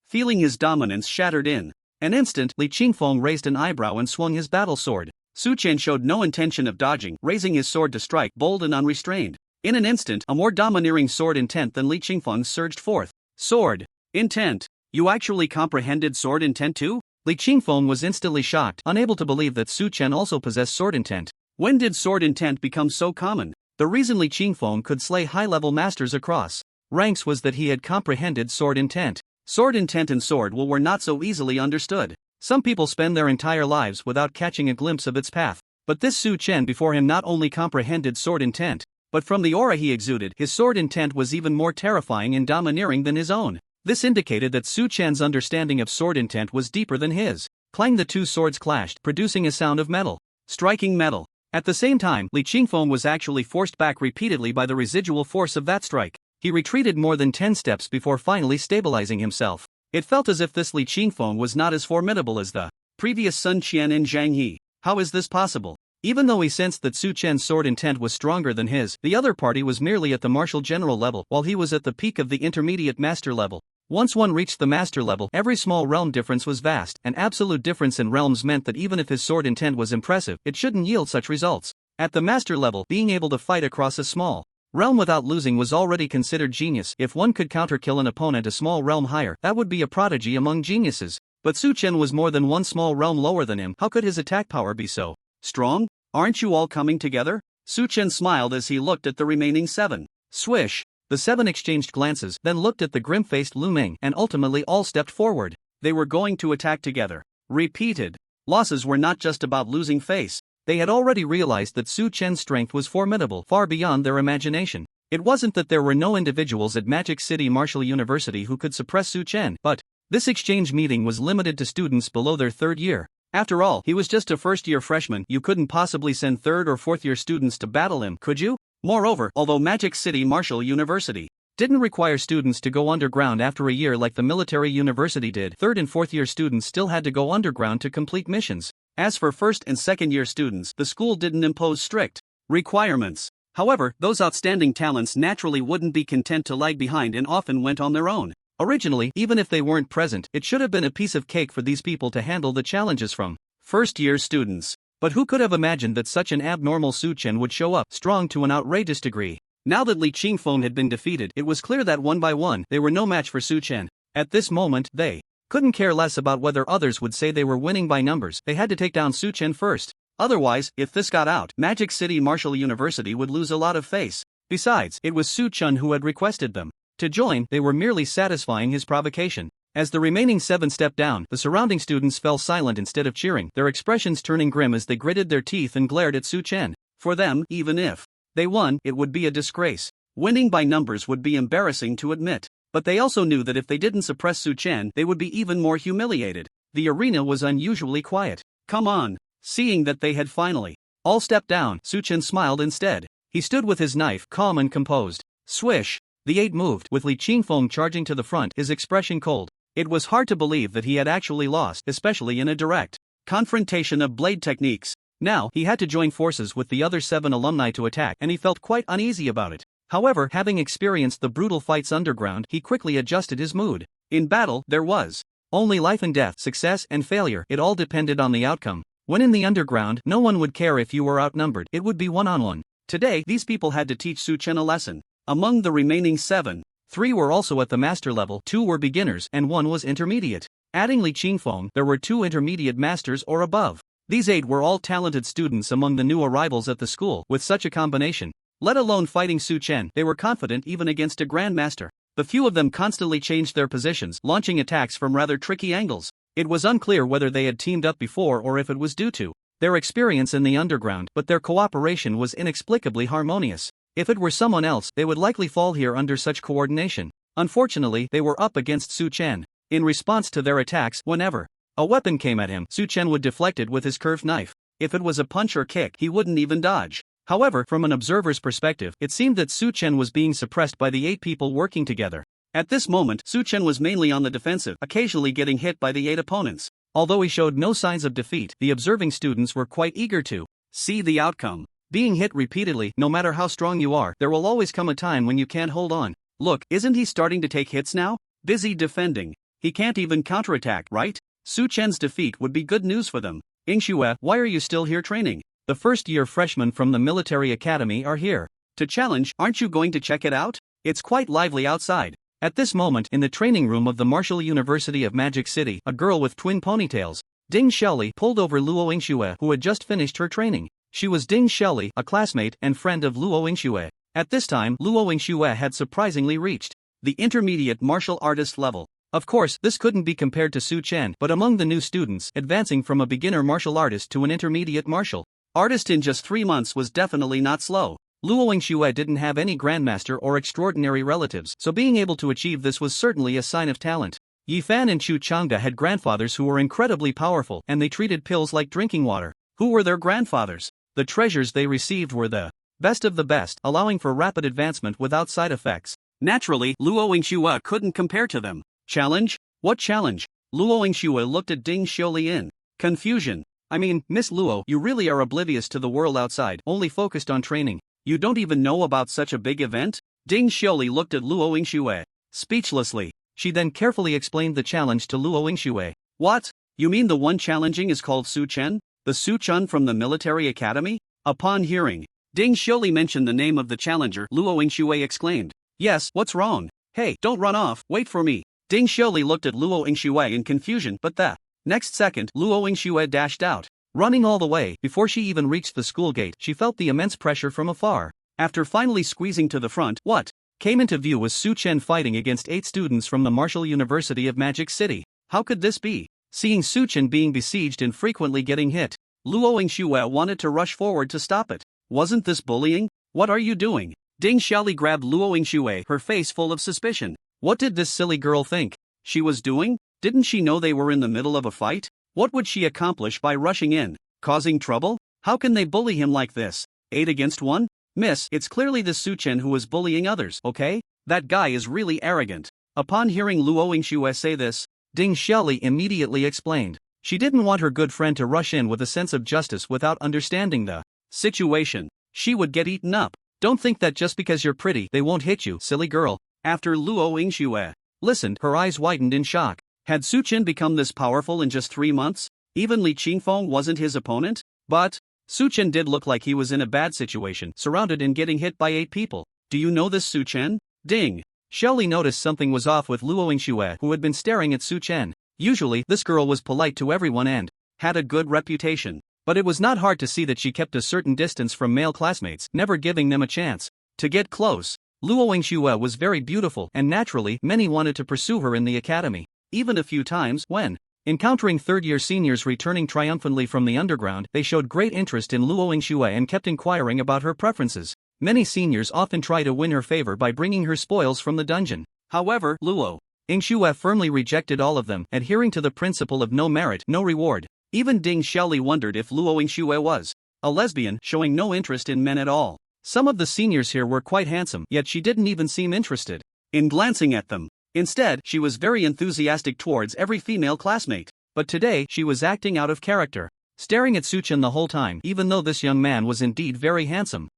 Feeling his dominance shattered in an instant, Li Qingfeng raised an eyebrow and swung his battle sword. Su Chen showed no intention of dodging, raising his sword to strike, bold and unrestrained. In an instant, a more domineering sword intent than Li Qingfeng's surged forth. Sword intent. You actually comprehended sword intent too? Li Qingfeng was instantly shocked, unable to believe that Su Chen also possessed sword intent. When did sword intent become so common? The reason Li Qingfeng could slay high-level masters across ranks was that he had comprehended sword intent. Sword intent and sword will were not so easily understood. Some people spend their entire lives without catching a glimpse of its path. But this Su Chen before him not only comprehended sword intent, but from the aura he exuded, his sword intent was even more terrifying and domineering than his own. This indicated that Su Chen's understanding of sword intent was deeper than his. Clang, the two swords clashed, producing a sound of metal striking metal. At the same time, Li Qingfeng was actually forced back repeatedly by the residual force of that strike. He retreated more than 10 steps before finally stabilizing himself. It felt as if this Li Qingfeng was not as formidable as the previous Sun Qian and Zhang He. How is this possible? Even though he sensed that Su Chen's sword intent was stronger than his, the other party was merely at the martial general level, while he was at the peak of the intermediate master level. Once one reached the master level, every small realm difference was vast. An absolute difference in realms meant that even if his sword intent was impressive, it shouldn't yield such results. At the master level, being able to fight across a small realm without losing was already considered genius. If one could counter-kill an opponent a small realm higher, that would be a prodigy among geniuses. But Su Chen was more than one small realm lower than him. How could his attack power be so strong? Aren't you all coming together? Su Chen smiled as he looked at the remaining 7. Swish! The 7 exchanged glances, then looked at the grim-faced Lu Ming and ultimately all stepped forward. They were going to attack together. Repeated losses were not just about losing face. They had already realized that Su Chen's strength was formidable, far beyond their imagination. It wasn't that there were no individuals at Magic City Martial University who could suppress Su Chen, but this exchange meeting was limited to students below their 3rd year. After all, he was just a first-year freshman. You couldn't possibly send 3rd or 4th-year students to battle him, could you? Moreover, although Magic City Martial University didn't require students to go underground after a year like the military university did, 3rd and 4th-year students still had to go underground to complete missions. As for 1st and 2nd-year students, the school didn't impose strict requirements. However, those outstanding talents naturally wouldn't be content to lag behind and often went on their own. Originally, even if they weren't present, it should have been a piece of cake for these people to handle the challenges from first-year students. But who could have imagined that such an abnormal Su Chen would show up strong to an outrageous degree? Now that Li Qingfeng had been defeated, it was clear that one by one, they were no match for Su Chen. At this moment, they couldn't care less about whether others would say they were winning by numbers. They had to take down Su Chen first. Otherwise, if this got out, Magic City Martial University would lose a lot of face. Besides, it was Su Chen who had requested them to join. They were merely satisfying his provocation. As the remaining 7 stepped down, the surrounding students fell silent instead of cheering, their expressions turning grim as they gritted their teeth and glared at Su Chen. For them, even if they won, it would be a disgrace. Winning by numbers would be embarrassing to admit. But they also knew that if they didn't suppress Su Chen, they would be even more humiliated. The arena was unusually quiet. Come on. Seeing that they had finally all stepped down, Su Chen smiled instead. He stood with his knife, calm and composed. Swish! The 8 moved, with Li Qingfeng charging to the front, his expression cold. It was hard to believe that he had actually lost, especially in a direct confrontation of blade techniques. Now, he had to join forces with the other 7 alumni to attack, and he felt quite uneasy about it. However, having experienced the brutal fights underground, he quickly adjusted his mood. In battle, there was only life and death, success and failure. It all depended on the outcome. When in the underground, no one would care if you were outnumbered. It would be one-on-one. Today, these people had to teach Su Chen a lesson. Among the remaining 7, 3 were also at the master level, 2 were beginners, and 1 was intermediate. Adding Li Qingfeng, there were 2 intermediate masters or above. These 8 were all talented students among the new arrivals at the school. With such a combination, let alone fighting Su Chen, they were confident even against a grandmaster. The few of them constantly changed their positions, launching attacks from rather tricky angles. It was unclear whether they had teamed up before or if it was due to their experience in the underground, but their cooperation was inexplicably harmonious. If it were someone else, they would likely fall here under such coordination. Unfortunately, they were up against Su Chen. In response to their attacks, whenever a weapon came at him, Su Chen would deflect it with his curved knife. If it was a punch or kick, he wouldn't even dodge. However, from an observer's perspective, it seemed that Su Chen was being suppressed by the 8 people working together. At this moment, Su Chen was mainly on the defensive, occasionally getting hit by the 8 opponents. Although he showed no signs of defeat, the observing students were quite eager to see the outcome. Being hit repeatedly, no matter how strong you are, there will always come a time when you can't hold on. Look, isn't he starting to take hits now? Busy defending. He can't even counterattack, right? Su Chen's defeat would be good news for them. Yingxue, why are you still here training? The first-year freshmen from the military academy are here to challenge. Aren't you going to check it out? It's quite lively outside. At this moment, in the training room of the Martial University of Magic City, a girl with twin ponytails, Ding Xiaoli, pulled over Luo Yingxue, who had just finished her training. She was Ding Xiaoli, a classmate and friend of Luo Yingxue. At this time, Luo Yingxue had surprisingly reached the intermediate martial artist level. Of course, this couldn't be compared to Su Chen, but among the new students, advancing from a beginner martial artist to an intermediate martial artist in just 3 months was definitely not slow. Luo Yingxue didn't have any grandmaster or extraordinary relatives, so being able to achieve this was certainly a sign of talent. Yifan and Chu Changda had grandfathers who were incredibly powerful, and they treated pills like drinking water. Who were their grandfathers? The treasures they received were the best of the best, allowing for rapid advancement without side effects. Naturally, Luo Yingxue couldn't compare to them. Challenge? What challenge? Luo Yingxue looked at Ding Xiaoli in confusion. I mean, Miss Luo, you really are oblivious to the world outside, only focused on training. You don't even know about such a big event? Ding Xiaoli looked at Luo Yingxue speechlessly. She then carefully explained the challenge to Luo Yingxue. What? You mean the one challenging is called Su Chen? The Su Chen from the military academy? Upon hearing Ding Xiaoli mention the name of the challenger, Luo Yingxue exclaimed. Yes, what's wrong? Hey, don't run off, wait for me. Ding Xiaoli looked at Luo Yingxue in confusion, but the next second, Luo Yingxue dashed out. Running all the way, before she even reached the school gate, she felt the immense pressure from afar. After finally squeezing to the front, what came into view was Su Chen fighting against 8 students from the Martial University of Magic City. How could this be? Seeing Su Chen being besieged and frequently getting hit, Luo Yingxue wanted to rush forward to stop it. Wasn't this bullying? What are you doing? Ding Xiaoli grabbed Luo Yingxue, her face full of suspicion. What did this silly girl think she was doing? Didn't she know they were in the middle of a fight? What would she accomplish by rushing in? Causing trouble? How can they bully him like this? 8 against 1? Miss, it's clearly this Su Chen who is bullying others, okay? That guy is really arrogant. Upon hearing Luo Yingxue say this, Ding Xiaoli immediately explained. She didn't want her good friend to rush in with a sense of justice without understanding the situation. She would get eaten up. Don't think that just because you're pretty they won't hit you, silly girl. After Luo Yingxue listened, her eyes widened in shock. Had Su Chen become this powerful in just 3 months? Even Li Qingfeng wasn't his opponent? But Su Chen did look like he was in a bad situation, surrounded and getting hit by 8 people. Do you know this Su Chen? Ding. Xiaoli noticed something was off with Luo Yingxue, who had been staring at Su Chen. Usually, this girl was polite to everyone and had a good reputation. But it was not hard to see that she kept a certain distance from male classmates, never giving them a chance to get close. Luo Yingxue was very beautiful, and naturally, many wanted to pursue her in the academy. Even a few times, when encountering third-year seniors returning triumphantly from the underground, they showed great interest in Luo Yingxue and kept inquiring about her preferences. Many seniors often try to win her favor by bringing her spoils from the dungeon. However, Luo Yingxue firmly rejected all of them, adhering to the principle of no merit, no reward. Even Ding Xiaoli wondered if Luo Yingxue was a lesbian, showing no interest in men at all. Some of the seniors here were quite handsome, yet she didn't even seem interested in glancing at them. Instead, she was very enthusiastic towards every female classmate. But today, she was acting out of character, staring at Su Chen the whole time, even though this young man was indeed very handsome.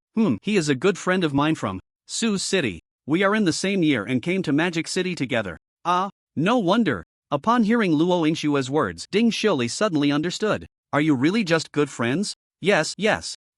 He is a good friend of mine from Su's city. We are in the same year and came to Magic City together. Ah, no wonder. Upon hearing Luo Yingxue's words, Ding Xiaoli suddenly understood. Are you really just good friends? Yes.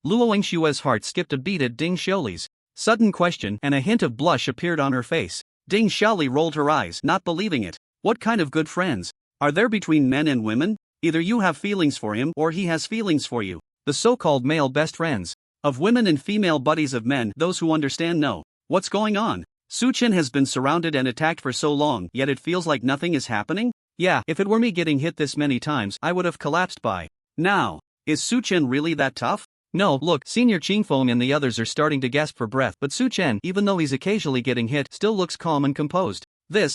Luo Yingxue's heart skipped a beat at Ding Xiaoli's sudden question, and a hint of blush appeared on her face. Ding Xiaoli rolled her eyes, not believing it. What kind of good friends are there between men and women? Either you have feelings for him or he has feelings for you. The so-called male best friends of women and female buddies of men, those who understand know what's going on. Su Chen has been surrounded and attacked for so long, yet it feels like nothing is happening? Yeah, if it were me getting hit this many times, I would have collapsed by now. Is Su Chen really that tough? No, look, Senior Qingfeng and the others are starting to gasp for breath, but Su Chen, even though he's occasionally getting hit, still looks calm and composed.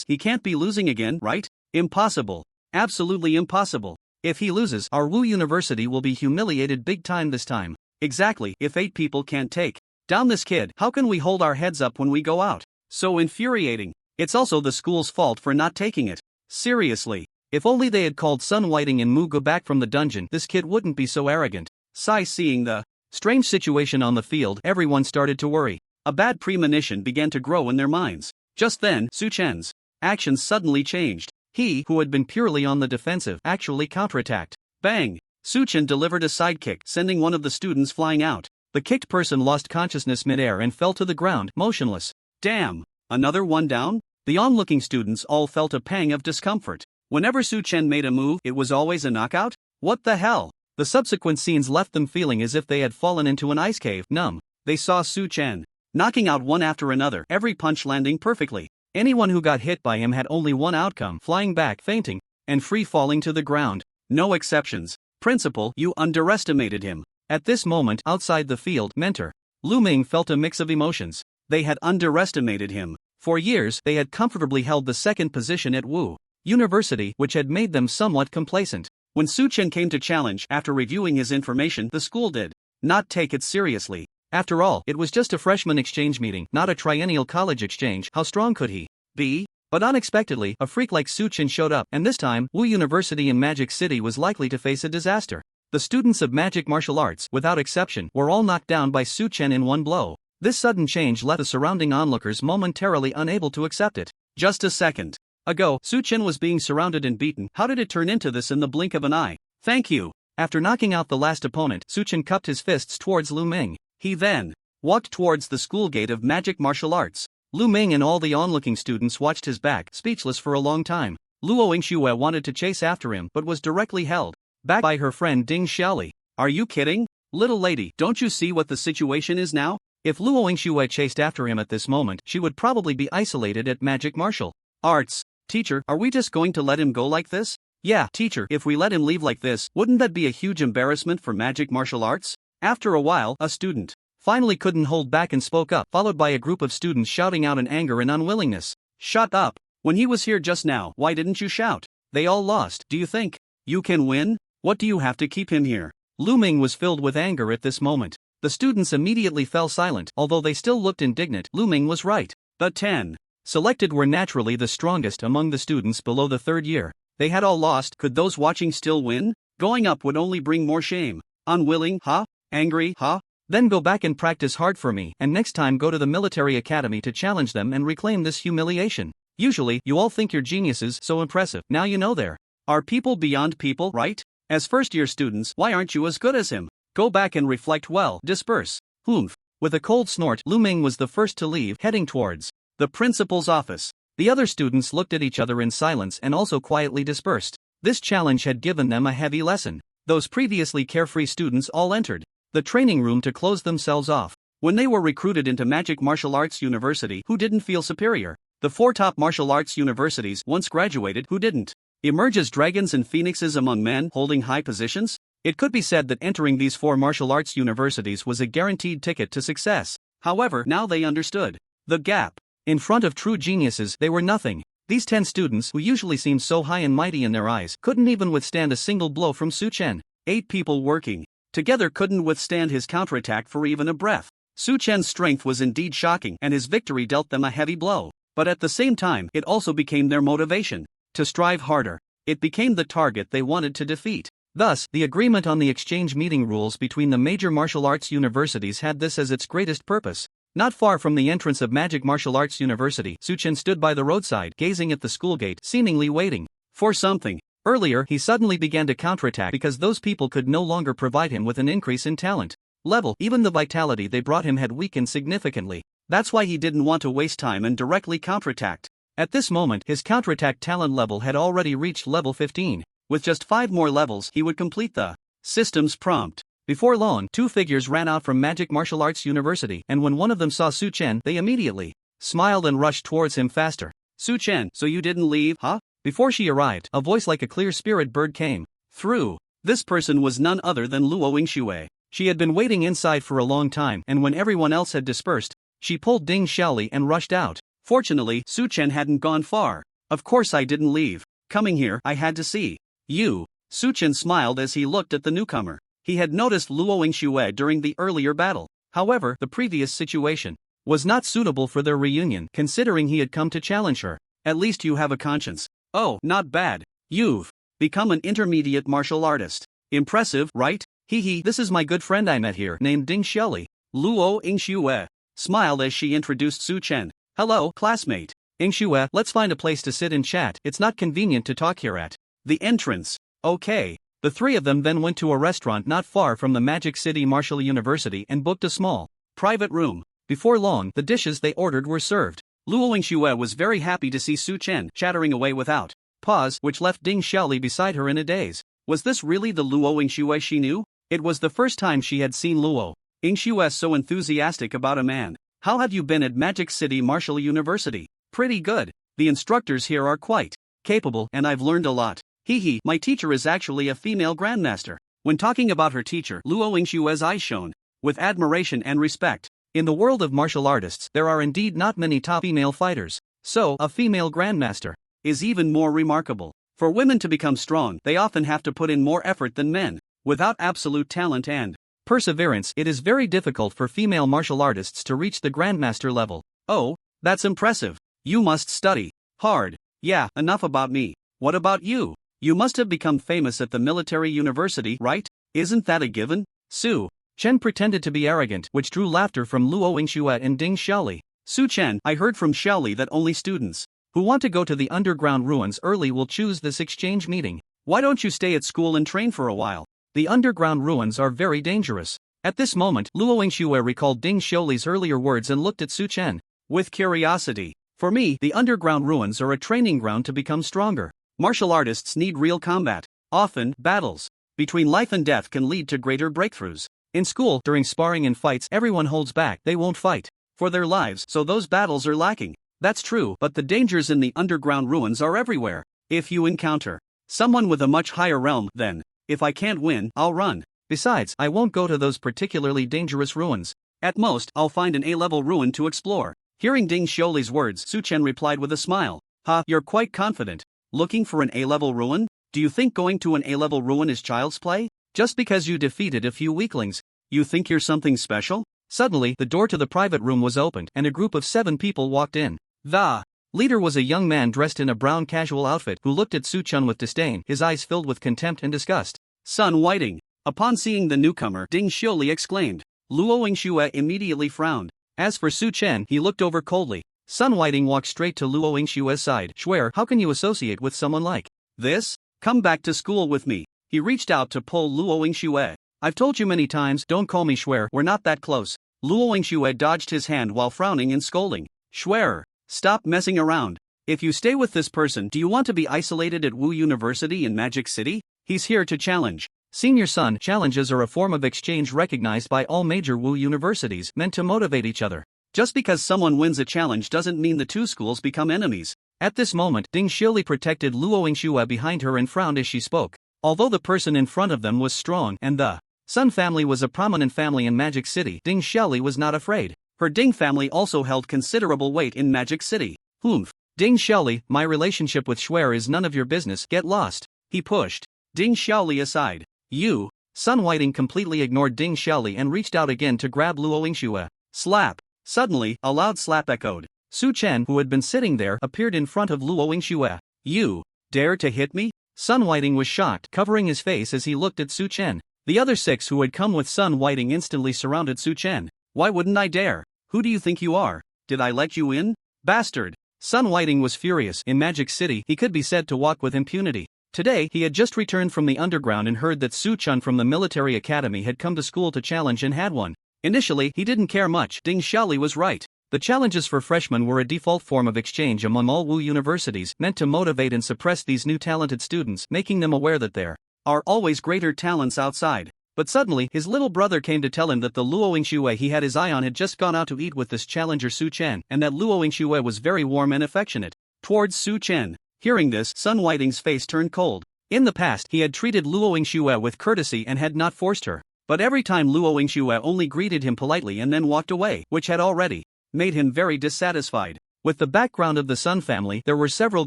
He can't be losing again, right? Impossible. Absolutely impossible. If he loses, our Wu University will be humiliated big time this time. Exactly, if 8 people can't take down this kid, how can we hold our heads up when we go out? So infuriating. It's also the school's fault for not taking it seriously. If only they had called Sun Whiting and Mu Gu back from the dungeon, this kid wouldn't be so arrogant. Seeing the strange situation on the field, everyone started to worry. A bad premonition began to grow in their minds. Just then, Su Chen's actions suddenly changed. He, who had been purely on the defensive, actually counterattacked. Bang! Su Chen delivered a sidekick, sending one of the students flying out. The kicked person lost consciousness midair and fell to the ground, motionless. Damn! Another one down? The onlooking students all felt a pang of discomfort. Whenever Su Chen made a move, it was always a knockout? What the hell? The subsequent scenes left them feeling as if they had fallen into an ice cave, numb. They saw Su Chen knocking out one after another, every punch landing perfectly. Anyone who got hit by him had only one outcome: flying back, fainting, and free falling to the ground. No exceptions. Principal, you underestimated him. At this moment, outside the field, mentor Lu Ming felt a mix of emotions. They had underestimated him. For years, they had comfortably held the second position at Wu University, which had made them somewhat complacent. When Su Chen came to challenge, after reviewing his information, the school did not take it seriously. After all, it was just a freshman exchange meeting, not a triennial college exchange. How strong could he be? But unexpectedly, a freak like Su Chen showed up, and this time, Wu University in Magic City was likely to face a disaster. The students of magic martial arts, without exception, were all knocked down by Su Chen in one blow. This sudden change left the surrounding onlookers momentarily unable to accept it. Just a second ago, Su Chen was being surrounded and beaten. How did it turn into this in the blink of an eye? Thank you. After knocking out the last opponent, Su Chen cupped his fists towards Lu Ming. He then walked towards the school gate of magic martial arts. Lu Ming and all the onlooking students watched his back, speechless for a long time. Luo Yingxue wanted to chase after him but was directly held back by her friend Ding Xiaoli. Are you kidding? Little lady, don't you see what the situation is now? If Luo Yingxue chased after him at this moment, she would probably be isolated at magic martial arts. Teacher, are we just going to let him go like this? Yeah, teacher, if we let him leave like this, wouldn't that be a huge embarrassment for magic martial arts? After a while, a student finally couldn't hold back and spoke up, followed by a group of students shouting out in anger and unwillingness. Shut up. When he was here just now, why didn't you shout? They all lost. Do you think you can win? What do you have to keep him here? Lu Ming was filled with anger at this moment. The students immediately fell silent, although they still looked indignant. Lu Ming was right. The 10 selected were naturally the strongest among the students below the third year. They had all lost. Could those watching still win? Going up would only bring more shame. Unwilling, huh? Angry, huh? Then go back and practice hard for me, and next time go to the military academy to challenge them and reclaim this humiliation. Usually, you all think your geniuses so impressive. Now you know there are people beyond people, right? As first-year students, why aren't you as good as him? Go back and reflect well. Disperse. Humph. With a cold snort, Lu Ming was the first to leave, heading towards the principal's office. The other students looked at each other in silence and also quietly dispersed. This challenge had given them a heavy lesson. Those previously carefree students all entered the training room to close themselves off. When they were recruited into Magic Martial Arts University, who didn't feel superior? The 4 top martial arts universities once graduated who didn't emerge as dragons and phoenixes among men holding high positions? It could be said that entering these 4 martial arts universities was a guaranteed ticket to success. However, now they understood the gap. In front of true geniuses, they were nothing. These 10 students, who usually seemed so high and mighty in their eyes, couldn't even withstand a single blow from Su Chen. 8 people working together couldn't withstand his counterattack for even a breath. Su Chen's strength was indeed shocking, and his victory dealt them a heavy blow. But at the same time, it also became their motivation to strive harder. It became the target they wanted to defeat. Thus, the agreement on the exchange meeting rules between the major martial arts universities had this as its greatest purpose. Not far from the entrance of Magic Martial Arts University, Su Chen stood by the roadside, gazing at the school gate, seemingly waiting for something. Earlier, he suddenly began to counterattack because those people could no longer provide him with an increase in talent level. Even the vitality they brought him had weakened significantly. That's why he didn't want to waste time and directly counterattacked. At this moment, his counterattack talent level had already reached level 15. With just 5 more levels, he would complete the system's prompt. Before long, 2 figures ran out from Magic Martial Arts University, and when one of them saw Su Chen, they immediately smiled and rushed towards him faster. Su Chen, so you didn't leave, huh? Before she arrived, a voice like a clear spirit bird came through. This person was none other than Luo Yingxue. She had been waiting inside for a long time, and when everyone else had dispersed, she pulled Ding Xiaoli and rushed out. Fortunately, Su Chen hadn't gone far. Of course I didn't leave. Coming here, I had to see you. Su Chen smiled as he looked at the newcomer. He had noticed Luo Yingxue during the earlier battle. However, the previous situation was not suitable for their reunion, considering he had come to challenge her. At least you have a conscience. Oh, not bad. You've become an intermediate martial artist. Impressive, right? Hee, this is my good friend I met here, named Ding Xiaoli. Luo Yingxue smiled as she introduced Su Chen. Hello, classmate. Yingxue, let's find a place to sit and chat. It's not convenient to talk here at the entrance. Okay. The 3 of them then went to a restaurant not far from the Magic City Martial University and booked a small private room. Before long, the dishes they ordered were served. Luo Yingxue was very happy to see Su Chen chattering away without pause, which left Ding Xiaoli beside her in a daze. Was this really the Luo Yingxue she knew? It was the first time she had seen Luo Yingxue so enthusiastic about a man. How have you been at Magic City Martial University? Pretty good. The instructors here are quite capable, and I've learned a lot. Hee, my teacher is actually a female grandmaster. When talking about her teacher, Luo Yingxue's eyes shone with admiration and respect. In the world of martial artists, there are indeed not many top female fighters, so a female grandmaster is even more remarkable. For women to become strong, they often have to put in more effort than men. Without absolute talent and perseverance, it is very difficult for female martial artists to reach the grandmaster level. Oh, that's impressive. You must study hard. Yeah, enough about me. What about you? You must have become famous at the military university, right? Isn't that a given? Su Chen pretended to be arrogant, which drew laughter from Luo Yingxue and Ding Xiaoli. Su Chen, I heard from Xiaoli that only students who want to go to the underground ruins early will choose this exchange meeting. Why don't you stay at school and train for a while? The underground ruins are very dangerous. At this moment, Luo Yingxue recalled Ding Xiaoli's earlier words and looked at Su Chen with curiosity. For me, the underground ruins are a training ground to become stronger. Martial artists need real combat. Often, battles between life and death can lead to greater breakthroughs. In school, during sparring and fights, everyone holds back, they won't fight for their lives, so those battles are lacking. That's true, but the dangers in the underground ruins are everywhere. If you encounter someone with a much higher realm, then, if I can't win, I'll run. Besides, I won't go to those particularly dangerous ruins. At most, I'll find an A-level ruin to explore. Hearing Ding Xiuli's words, Su Chen replied with a smile. Ha, you're quite confident. Looking for an A-level ruin? Do you think going to an A-level ruin is child's play? Just because you defeated a few weaklings, you think you're something special? Suddenly, the door to the private room was opened, and a group of 7 people walked in. The leader was a young man dressed in a brown casual outfit who looked at Su Chen with disdain, his eyes filled with contempt and disgust. Sun Whiting. Upon seeing the newcomer, Ding Xiuli exclaimed. Luo Yingxue immediately frowned. As for Su Chen, he looked over coldly. Sun Whiting walked straight to Luo Yingxue's side. Swear, how can you associate with someone like this? Come back to school with me. He reached out to pull Luo Yingxue. I've told you many times, don't call me Swear, we're not that close. Luo Yingxue dodged his hand while frowning and scolding. Swear, stop messing around. If you stay with this person, do you want to be isolated at Wu University in Magic City? He's here to challenge. Senior Sun, challenges are a form of exchange recognized by all major Wu universities, meant to motivate each other. Just because someone wins a challenge doesn't mean the two schools become enemies. At this moment, Ding Xiuli protected Luo Yingxue behind her and frowned as she spoke. Although the person in front of them was strong and the Sun family was a prominent family in Magic City, Ding Xiuli was not afraid. Her Ding family also held considerable weight in Magic City. Ding Xiuli, my relationship with Shuer is none of your business, get lost. He pushed Ding Xiuli aside. You. Sun Whiting completely ignored Ding Xiuli and reached out again to grab Luo Yingxue. Slap. Suddenly, a loud slap echoed. Su Chen, who had been sitting there, appeared in front of Luo Yingxue. You dare to hit me? Sun Whiting was shocked, covering his face as he looked at Su Chen. The other 6 who had come with Sun Whiting instantly surrounded Su Chen. Why wouldn't I dare? Who do you think you are? Did I let you in? Bastard. Sun Whiting was furious. In Magic City, he could be said to walk with impunity. Today, he had just returned from the underground and heard that Su Chen from the military academy had come to school to challenge and had won. Initially, he didn't care much. Ding Xiuli was right. The challenges for freshmen were a default form of exchange among all Wu universities, meant to motivate and suppress these new talented students, making them aware that there are always greater talents outside. But suddenly, his little brother came to tell him that the Luo Yingxue he had his eye on had just gone out to eat with this challenger Su Chen, and that Luo Yingxue was very warm and affectionate towards Su Chen. Hearing this, Sun Whiting's face turned cold. In the past, he had treated Luo Yingxue with courtesy and had not forced her. But every time Luo Yingxue only greeted him politely and then walked away, which had already made him very dissatisfied. With the background of the Sun family, there were several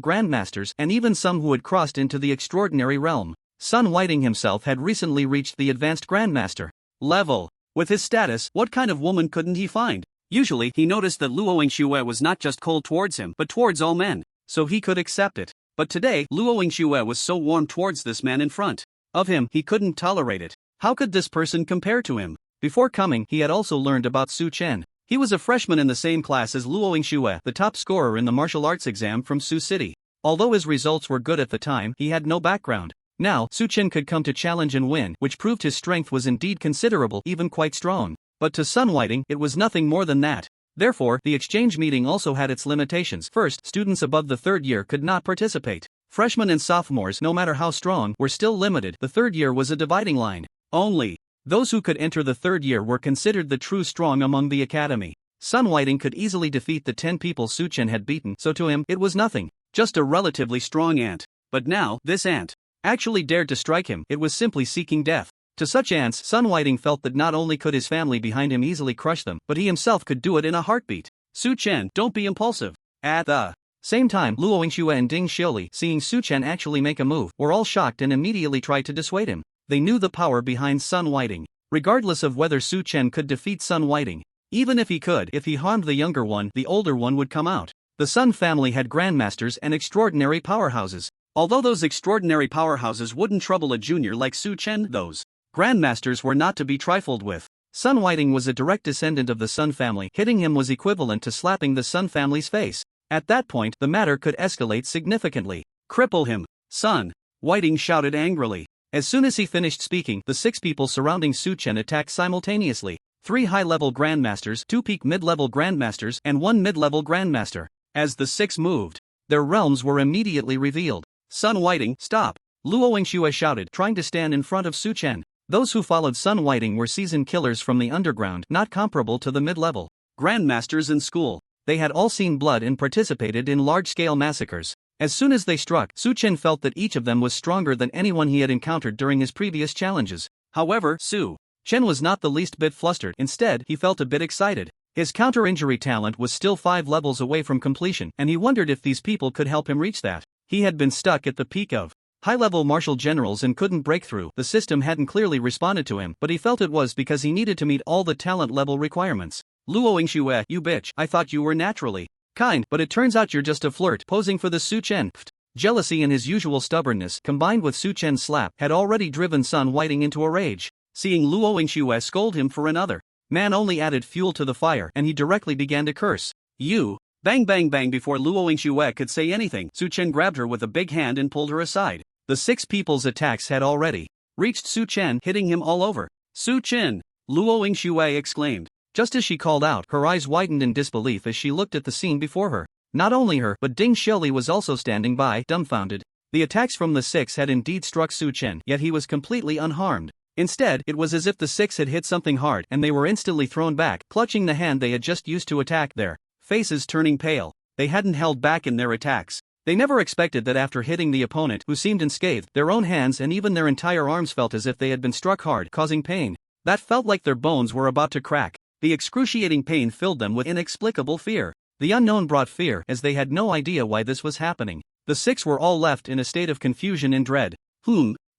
grandmasters and even some who had crossed into the extraordinary realm. Sun Whiting himself had recently reached the advanced grandmaster level. With his status, what kind of woman couldn't he find? Usually, he noticed that Luo Yingxue was not just cold towards him, but towards all men, so he could accept it. But today, Luo Yingxue was so warm towards this man in front of him, he couldn't tolerate it. How could this person compare to him? Before coming, he had also learned about Su Chen. He was a freshman in the same class as Luo Yingxue, the top scorer in the martial arts exam from Su City. Although his results were good at the time, he had no background. Now, Su Chen could come to challenge and win, which proved his strength was indeed considerable, even quite strong. But to Sun Whiting, it was nothing more than that. Therefore, the exchange meeting also had its limitations. First, students above the 3rd year could not participate. Freshmen and sophomores, no matter how strong, were still limited. The 3rd year was a dividing line. Only those who could enter the 3rd year were considered the true strong among the academy. Sun Whiting could easily defeat the 10 people Su Chen had beaten, so to him, it was nothing. Just a relatively strong ant. But now, this ant actually dared to strike him. It was simply seeking death. To such ants, Sun Whiting felt that not only could his family behind him easily crush them, but he himself could do it in a heartbeat. Su Chen, don't be impulsive. At the same time, Luo Yingxue and Ding Xiuli, seeing Su Chen actually make a move, were all shocked and immediately tried to dissuade him. They knew the power behind Sun Whiting. Regardless of whether Su Chen could defeat Sun Whiting, even if he could, if he harmed the younger one, the older one would come out. The Sun family had grandmasters and extraordinary powerhouses. Although those extraordinary powerhouses wouldn't trouble a junior like Su Chen, those grandmasters were not to be trifled with. Sun Whiting was a direct descendant of the Sun family. Hitting him was equivalent to slapping the Sun family's face. At that point, the matter could escalate significantly. Cripple him, Sun Whiting shouted angrily. As soon as he finished speaking, the 6 people surrounding Su Chen attacked simultaneously. 3 high-level grandmasters, 2 peak mid-level grandmasters, and 1 mid-level grandmaster. As the 6 moved, their realms were immediately revealed. Sun Whiting, stop. Luo Yingxue shouted, trying to stand in front of Su Chen. Those who followed Sun Whiting were seasoned killers from the underground, not comparable to the mid-level grandmasters in school. They had all seen blood and participated in large-scale massacres. As soon as they struck, Su Chen felt that each of them was stronger than anyone he had encountered during his previous challenges. However, Su Chen was not the least bit flustered. Instead, he felt a bit excited. His counter-injury talent was still 5 levels away from completion, and he wondered if these people could help him reach that. He had been stuck at the peak of high-level martial generals and couldn't break through. The system hadn't clearly responded to him, but he felt it was because he needed to meet all the talent level requirements. Luo Yingxue, you bitch, I thought you were naturally kind, but it turns out you're just a flirt posing for the Su Chen. Jealousy and his usual stubbornness, combined with Su Chen's slap, had already driven Sun Whiting into a rage. Seeing Luo Yingxue scold him for another man only added fuel to the fire, and he directly began to curse. You! Bang bang bang! Before Luo Yingxue could say anything, Su Chen grabbed her with a big hand and pulled her aside. The 6 people's attacks had already reached Su Chen, hitting him all over. Su Chen! Luo Yingxue exclaimed. Just as she called out, her eyes widened in disbelief as she looked at the scene before her. Not only her, but Ding Shili was also standing by, dumbfounded. The attacks from the 6 had indeed struck Su Chen, yet he was completely unharmed. Instead, it was as if the 6 had hit something hard and they were instantly thrown back, clutching the hand they had just used to attack, their faces turning pale. They hadn't held back in their attacks. They never expected that after hitting the opponent, who seemed unscathed, their own hands and even their entire arms felt as if they had been struck hard, causing pain. That felt like their bones were about to crack. The excruciating pain filled them with inexplicable fear. The unknown brought fear, as they had no idea why this was happening. The 6 were all left in a state of confusion and dread.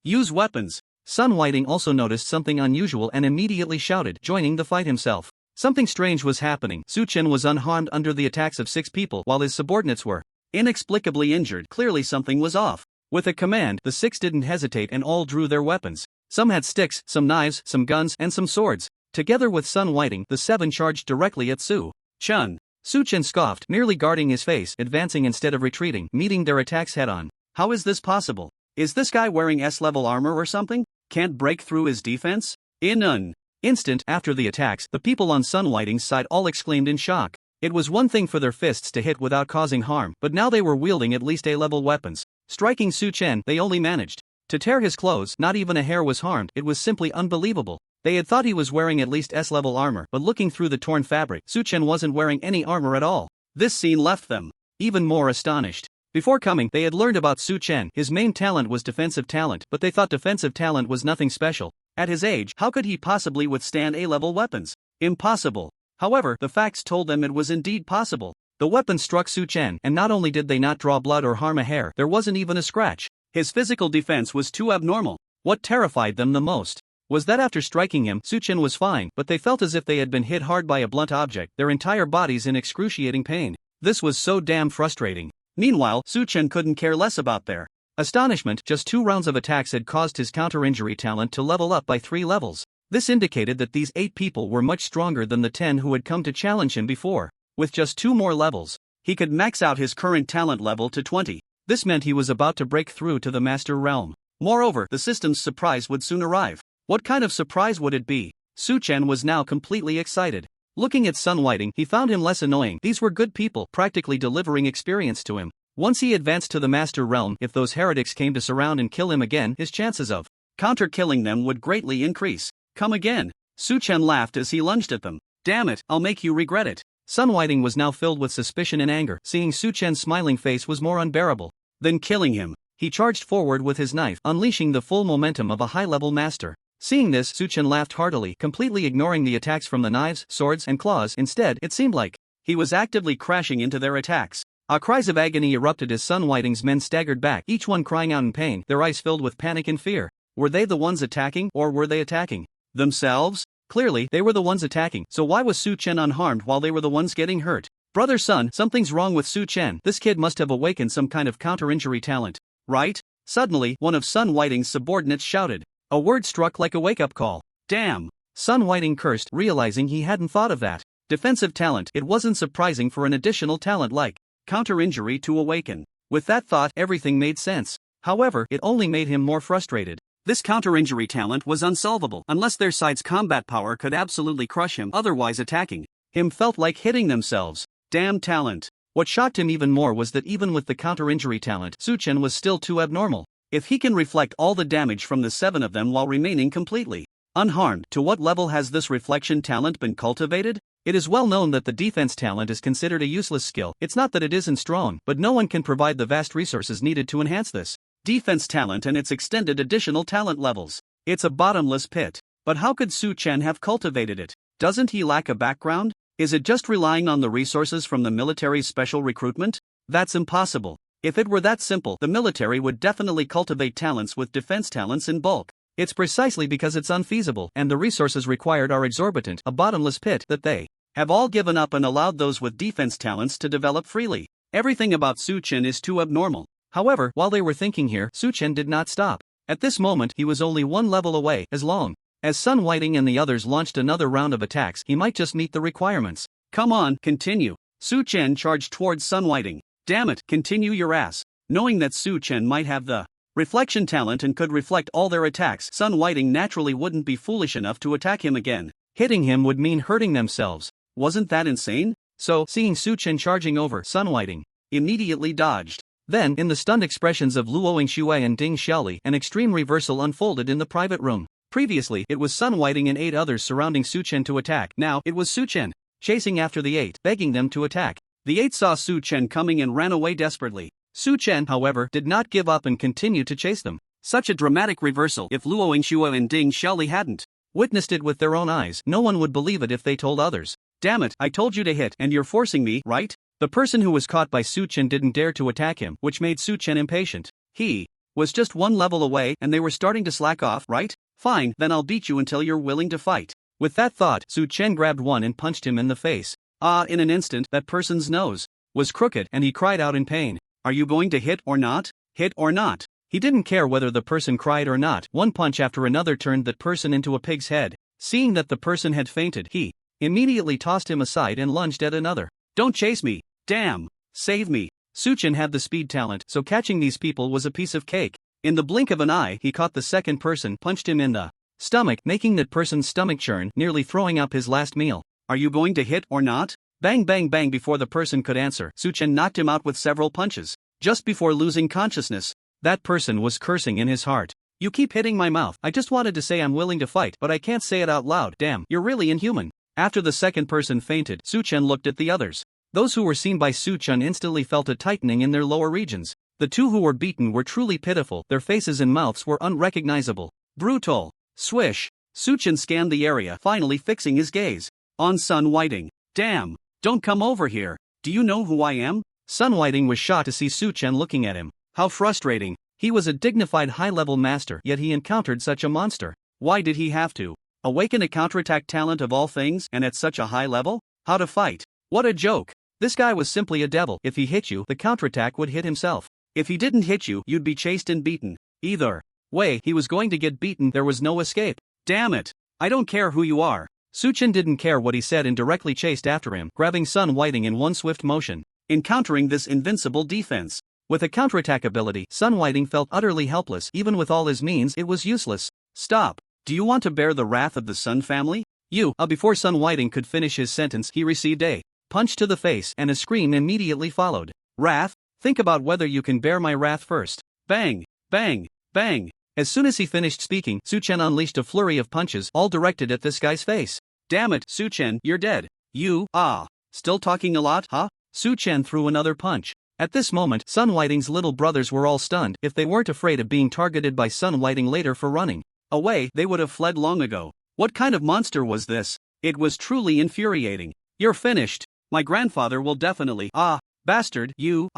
Use weapons. Sun Whiting also noticed something unusual and immediately shouted, joining the fight himself. Something strange was happening. Su Chen was unharmed under the attacks of 6 people, while his subordinates were inexplicably injured. Clearly something was off. With a command, the 6 didn't hesitate and all drew their weapons. Some had sticks, some knives, some guns, and some swords. Together with Sun Whiting, the 7 charged directly at Su Chen. Su Chen scoffed, merely guarding his face, advancing instead of retreating, meeting their attacks head-on. How is this possible? Is this guy wearing S-level armor or something? Can't break through his defense? In an instant after the attacks, the people on Sun Whiting's side all exclaimed in shock. It was one thing for their fists to hit without causing harm, but now they were wielding at least A-level weapons. Striking Su Chen, they only managed to tear his clothes. Not even a hair was harmed. It was simply unbelievable. They had thought he was wearing at least S-level armor, but looking through the torn fabric, Su Chen wasn't wearing any armor at all. This scene left them even more astonished. Before coming, they had learned about Su Chen. His main talent was defensive talent, but they thought defensive talent was nothing special. At his age, how could he possibly withstand A-level weapons? Impossible. However, the facts told them it was indeed possible. The weapon struck Su Chen, and not only did they not draw blood or harm a hair, there wasn't even a scratch. His physical defense was too abnormal. What terrified them the most was that after striking him, Su Chen was fine, but they felt as if they had been hit hard by a blunt object, their entire bodies in excruciating pain. This was so damn frustrating. Meanwhile, Su Chen couldn't care less about their astonishment. Just 2 rounds of attacks had caused his counter-injury talent to level up by 3 levels. This indicated that these 8 people were much stronger than the 10 who had come to challenge him before. With just 2 more levels, he could max out his current talent level to 20. This meant he was about to break through to the Master Realm. Moreover, the system's surprise would soon arrive. What kind of surprise would it be? Su Chen was now completely excited. Looking at Sun Whiting, he found him less annoying. These were good people, practically delivering experience to him. Once he advanced to the Master Realm, if those heretics came to surround and kill him again, his chances of counter-killing them would greatly increase. Come again? Su Chen laughed as he lunged at them. Damn it, I'll make you regret it. Sun Whiting was now filled with suspicion and anger. Seeing Su Chen's smiling face was more unbearable than killing him. He charged forward with his knife, unleashing the full momentum of a high-level master. Seeing this, Su Chen laughed heartily, completely ignoring the attacks from the knives, swords, and claws. Instead, it seemed like he was actively crashing into their attacks. Cries of agony erupted as Sun Whiting's men staggered back, each one crying out in pain, their eyes filled with panic and fear. Were they the ones attacking, or were they attacking themselves? Clearly, they were the ones attacking, so why was Su Chen unharmed while they were the ones getting hurt? Brother Sun, something's wrong with Su Chen. This kid must have awakened some kind of counter-injury talent, right? Suddenly, one of Sun Whiting's subordinates shouted. A word struck like a wake-up call. Damn! Sun Whiting cursed, realizing he hadn't thought of that. Defensive talent. It wasn't surprising for an additional talent like counter-injury to awaken. With that thought, everything made sense. However, it only made him more frustrated. This counter-injury talent was unsolvable unless their side's combat power could absolutely crush him, otherwise attacking him felt like hitting themselves. Damn talent. What shocked him even more was that even with the counter-injury talent, Su Chen was still too abnormal. If he can reflect all the damage from the 7 of them while remaining completely unharmed, to what level has this reflection talent been cultivated? It is well known that the defense talent is considered a useless skill. It's not that it isn't strong, but no one can provide the vast resources needed to enhance this defense talent and its extended additional talent levels. It's a bottomless pit. But how could Su Chen have cultivated it? Doesn't he lack a background? Is it just relying on the resources from the military's special recruitment? That's impossible. If it were that simple, the military would definitely cultivate talents with defense talents in bulk. It's precisely because it's unfeasible and the resources required are exorbitant, a bottomless pit, that they have all given up and allowed those with defense talents to develop freely. Everything about Su Chen is too abnormal. However, while they were thinking here, Su Chen did not stop. At this moment, he was only one level away. As long as Sun Whiting and the others launched another round of attacks, he might just meet the requirements. Come on, continue. Su Chen charged towards Sun Whiting. Damn it, continue your ass. Knowing that Su Chen might have the reflection talent and could reflect all their attacks, Sun Whiting naturally wouldn't be foolish enough to attack him again. Hitting him would mean hurting themselves. Wasn't that insane? So, seeing Su Chen charging over, Sun Whiting immediately dodged. Then, in the stunned expressions of Luo Shui and Ding Xiaoli, an extreme reversal unfolded in the private room. Previously, it was Sun Whiting and 8 others surrounding Su Chen to attack. Now, it was Su Chen chasing after the 8, begging them to attack. The 8 saw Su Chen coming and ran away desperately. Su Chen, however, did not give up and continued to chase them. Such a dramatic reversal. If Luo Shui and Ding Xiaoli hadn't witnessed it with their own eyes, no one would believe it if they told others. Damn it, I told you to hit, and you're forcing me, right? The person who was caught by Su Chen didn't dare to attack him, which made Su Chen impatient. He was just one level away, and they were starting to slack off, right? Fine, then I'll beat you until you're willing to fight. With that thought, Su Chen grabbed one and punched him in the face. In an instant, that person's nose was crooked, and he cried out in pain. Are you going to hit or not? Hit or not? He didn't care whether the person cried or not. One punch after another turned that person into a pig's head. Seeing that the person had fainted, he immediately tossed him aside and lunged at another. Don't chase me! Damn! Save me! Su Chen had the speed talent, so catching these people was a piece of cake. In the blink of an eye, he caught the second person, punched him in the stomach, making that person's stomach churn, nearly throwing up his last meal. Are you going to hit or not? Bang bang bang. Before the person could answer, Su Chen knocked him out with several punches. Just before losing consciousness, that person was cursing in his heart. You keep hitting my mouth. I just wanted to say I'm willing to fight, but I can't say it out loud. Damn, you're really inhuman. After the second person fainted, Su Chen looked at the others. Those who were seen by Su Chen instantly felt a tightening in their lower regions. The 2 who were beaten were truly pitiful. Their faces and mouths were unrecognizable. Brutal. Swish. Su Chen scanned the area, finally fixing his gaze on Sun Whiting. Damn. Don't come over here. Do you know who I am? Sun Whiting was shocked to see Su Chen looking at him. How frustrating. He was a dignified high-level master, yet he encountered such a monster. Why did he have to awaken a counterattack talent of all things, and at such a high level? How to fight? What a joke. This guy was simply a devil. If he hit you, the counterattack would hit himself. If he didn't hit you, you'd be chased and beaten. Either way, he was going to get beaten. There was no escape. Damn it. I don't care who you are. Su Chen didn't care what he said and directly chased after him, grabbing Sun Whiting in one swift motion. Encountering this invincible defense with a counterattack ability, Sun Whiting felt utterly helpless. Even with all his means, it was useless. Stop. Do you want to bear the wrath of the Sun family? Before Sun Whiting could finish his sentence, he received a punch to the face, and a scream immediately followed. Wrath? Think about whether you can bear my wrath first. Bang! Bang! Bang! As soon as he finished speaking, Su Chen unleashed a flurry of punches, all directed at this guy's face. Damn it, Su Chen, you're dead. Still talking a lot, huh? Su Chen threw another punch. At this moment, Sun Whiting's little brothers were all stunned. If they weren't afraid of being targeted by Sun Whiting later for running away, they would have fled long ago. What kind of monster was this? It was truly infuriating. You're finished. My grandfather will definitely. Bastard, you.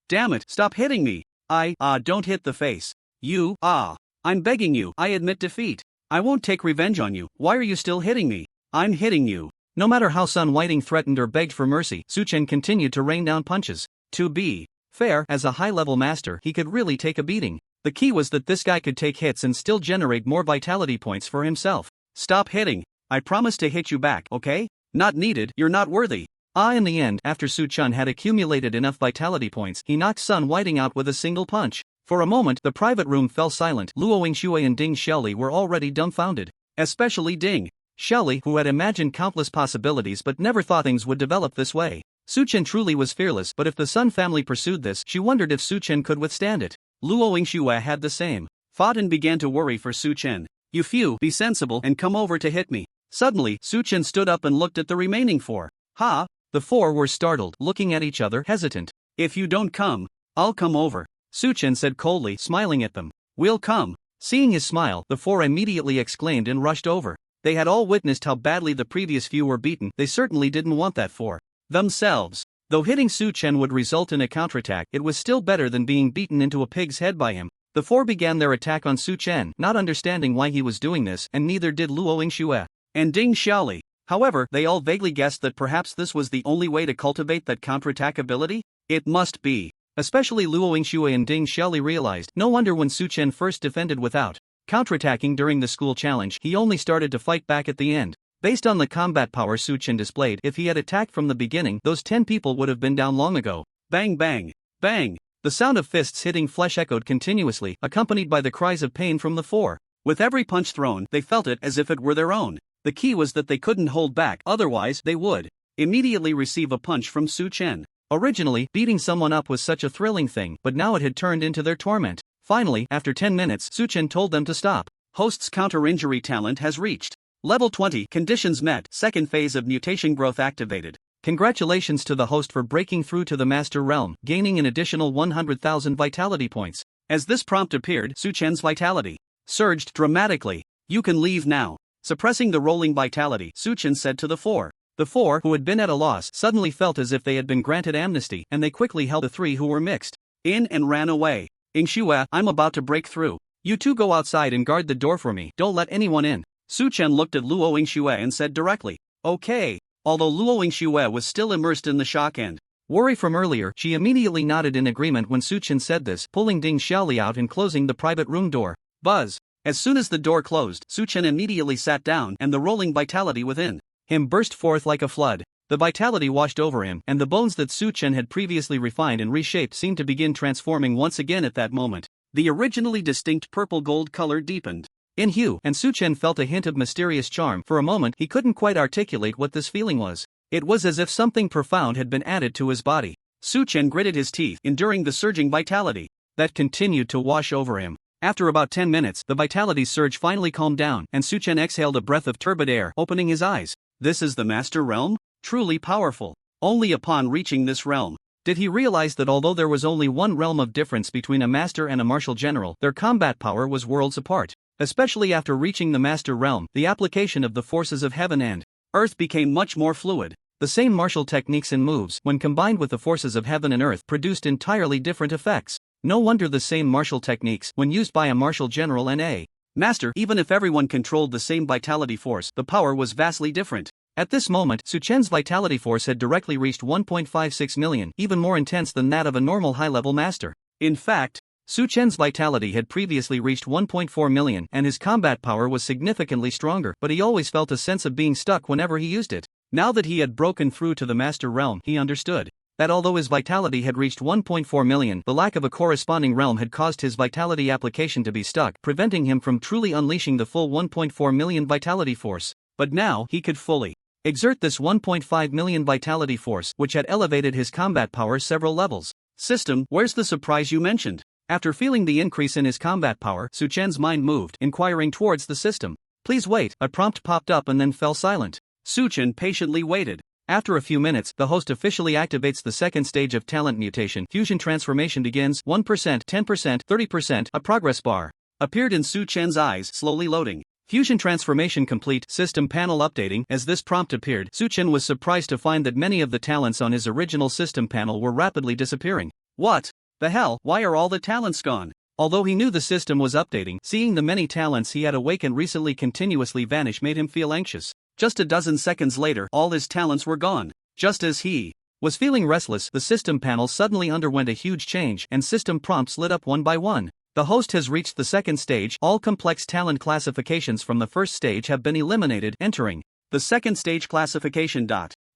Damn it, stop hitting me. Don't hit the face. I'm begging you. I admit defeat. I won't take revenge on you. Why are you still hitting me? I'm hitting you. No matter how Sun Whiting threatened or begged for mercy, Su Chen continued to rain down punches. To be fair, as a high-level master, he could really take a beating. The key was that this guy could take hits and still generate more vitality points for himself. Stop hitting. I promise to hit you back, okay? Not needed, you're not worthy. In the end, after Su Chen had accumulated enough vitality points, he knocked Sun Whiting out with a single punch. For a moment, the private room fell silent. Luo Shui and Ding Xiaoli were already dumbfounded. Especially Ding Xiaoli, who had imagined countless possibilities but never thought things would develop this way. Su Chen truly was fearless, but if the Sun family pursued this, she wondered if Su Chen could withstand it. Luo Yingxue had the same. Fought and began to worry for Su Chen. You few, be sensible and come over to hit me. Suddenly, Su Chen stood up and looked at the remaining four. Ha! The four were startled, looking at each other, hesitant. If you don't come, I'll come over, Su Chen said coldly, smiling at them. We'll come. Seeing his smile, the four immediately exclaimed and rushed over. They had all witnessed how badly the previous few were beaten. They certainly didn't want that for themselves. Though hitting Su Chen would result in a counterattack, it was still better than being beaten into a pig's head by him. The four began their attack on Su Chen, not understanding why he was doing this, and neither did Luo Yingxue and Ding Xiaoli. However, they all vaguely guessed that perhaps this was the only way to cultivate that counterattack ability. It must be. Especially Luo Yingxue and Ding Xiaoli realized, no wonder when Su Chen first defended without counterattacking during the school challenge, he only started to fight back at the end. Based on the combat power Su Chen displayed, if he had attacked from the beginning, those 10 people would have been down long ago. Bang bang, bang. The sound of fists hitting flesh echoed continuously, accompanied by the cries of pain from the four. With every punch thrown, they felt it as if it were their own. The key was that they couldn't hold back, otherwise they would immediately receive a punch from Su Chen. Originally, beating someone up was such a thrilling thing, but now it had turned into their torment. Finally, after 10 minutes, Su Chen told them to stop. Host's counter-injury talent has reached Level 20, conditions met, second phase of mutation growth activated. Congratulations to the host for breaking through to the Master Realm, gaining an additional 100,000 vitality points. As this prompt appeared, Su Chen's vitality surged dramatically. You can leave now. Suppressing the rolling vitality, Su Chen said to the four. The four, who had been at a loss, suddenly felt as if they had been granted amnesty, and they quickly held the three who were mixed in and ran away. Yingxue, I'm about to break through. You two go outside and guard the door for me, don't let anyone in. Su Chen looked at Luo Yingxue and said directly. Okay. Although Luo Yingxue was still immersed in the shock and worry from earlier, she immediately nodded in agreement when Su Chen said this, pulling Ding Xiaoli out and closing the private room door. Buzz. As soon as the door closed, Su Chen immediately sat down and the rolling vitality within him burst forth like a flood. The vitality washed over him, and the bones that Su Chen had previously refined and reshaped seemed to begin transforming once again at that moment. The originally distinct purple-gold color deepened in hue, and Su Chen felt a hint of mysterious charm. For a moment, he couldn't quite articulate what this feeling was. It was as if something profound had been added to his body. Su Chen gritted his teeth, enduring the surging vitality that continued to wash over him. After about 10 minutes, the vitality surge finally calmed down, and Su Chen exhaled a breath of turbid air, opening his eyes. This is the Master Realm? Truly powerful. Only upon reaching this realm did he realize that although there was only one realm of difference between a master and a martial general, their combat power was worlds apart. Especially after reaching the Master Realm, the application of the forces of heaven and earth became much more fluid. The same martial techniques and moves, when combined with the forces of heaven and earth, produced entirely different effects. No wonder the same martial techniques, when used by a martial general and a master, even if everyone controlled the same vitality force, the power was vastly different. At this moment, Su Chen's vitality force had directly reached 1.56 million, even more intense than that of a normal high-level master. In fact, Su Chen's vitality had previously reached 1.4 million, and his combat power was significantly stronger, but he always felt a sense of being stuck whenever he used it. Now that he had broken through to the Master Realm, he understood that although his vitality had reached 1.4 million, the lack of a corresponding realm had caused his vitality application to be stuck, preventing him from truly unleashing the full 1.4 million vitality force. But now, he could fully exert this 1.5 million vitality force, which had elevated his combat power several levels. System, where's the surprise you mentioned? After feeling the increase in his combat power, Su Chen's mind moved, inquiring towards the system. Please wait, a prompt popped up and then fell silent. Su Chen patiently waited. After a few minutes, the host officially activates the second stage of talent mutation. Fusion transformation begins. 1%, 10%, 30%. A progress bar appeared in Su Chen's eyes, slowly loading. Fusion transformation complete. System panel updating. As this prompt appeared, Su Chen was surprised to find that many of the talents on his original system panel were rapidly disappearing. What the hell? Why are all the talents gone? Although he knew the system was updating, seeing the many talents he had awakened recently continuously vanish made him feel anxious. Just a dozen seconds later, all his talents were gone. Just as he was feeling restless, the system panel suddenly underwent a huge change, and system prompts lit up one by one. The host has reached the second stage. All complex talent classifications from the first stage have been eliminated. Entering the second stage classification.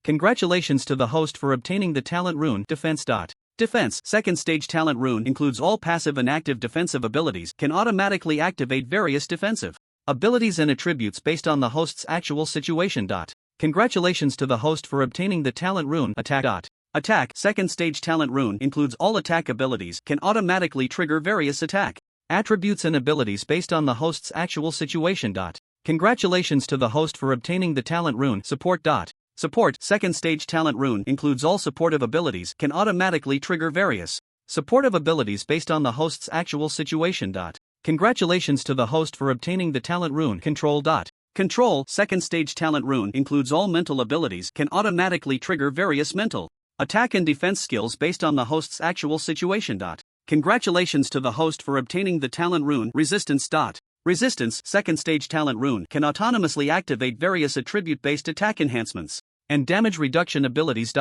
Congratulations to the host for obtaining the talent rune Defense. Defense. Second stage talent rune includes all passive and active defensive abilities, can automatically activate various defensive abilities and attributes based on the host's actual situation. Congratulations to the host for obtaining the talent rune Attack. Attack. Second stage talent rune includes all attack abilities, can automatically trigger various attack attributes and abilities based on the host's actual situation. Congratulations to the host for obtaining the talent rune. Support. Support. Second stage talent rune includes all supportive abilities, can automatically trigger various supportive abilities based on the host's actual situation. Congratulations to the host for obtaining the talent rune. Control. Control. Second stage talent rune includes all mental abilities, can automatically trigger various mental attack and defense skills based on the host's actual situation. Congratulations to the host for obtaining the talent rune. Resistance. Resistance. Second stage talent rune can autonomously activate various attribute-based attack enhancements and damage reduction abilities.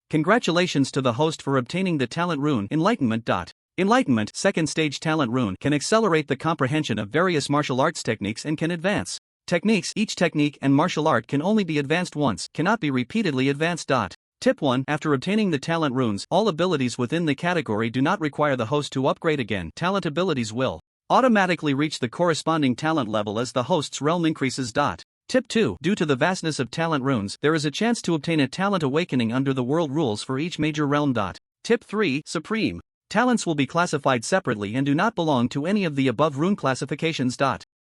Congratulations to the host for obtaining the talent rune. Enlightenment. Enlightenment. Second stage talent rune can accelerate the comprehension of various martial arts techniques and can advance techniques. Each technique and martial art can only be advanced once, cannot be repeatedly advanced. Tip 1. After obtaining the talent runes, all abilities within the category do not require the host to upgrade again. Talent abilities will automatically reach the corresponding talent level as the host's realm increases. Tip 2. Due to the vastness of talent runes, there is a chance to obtain a talent awakening under the world rules for each major realm. Tip 3. Supreme talents will be classified separately and do not belong to any of the above rune classifications.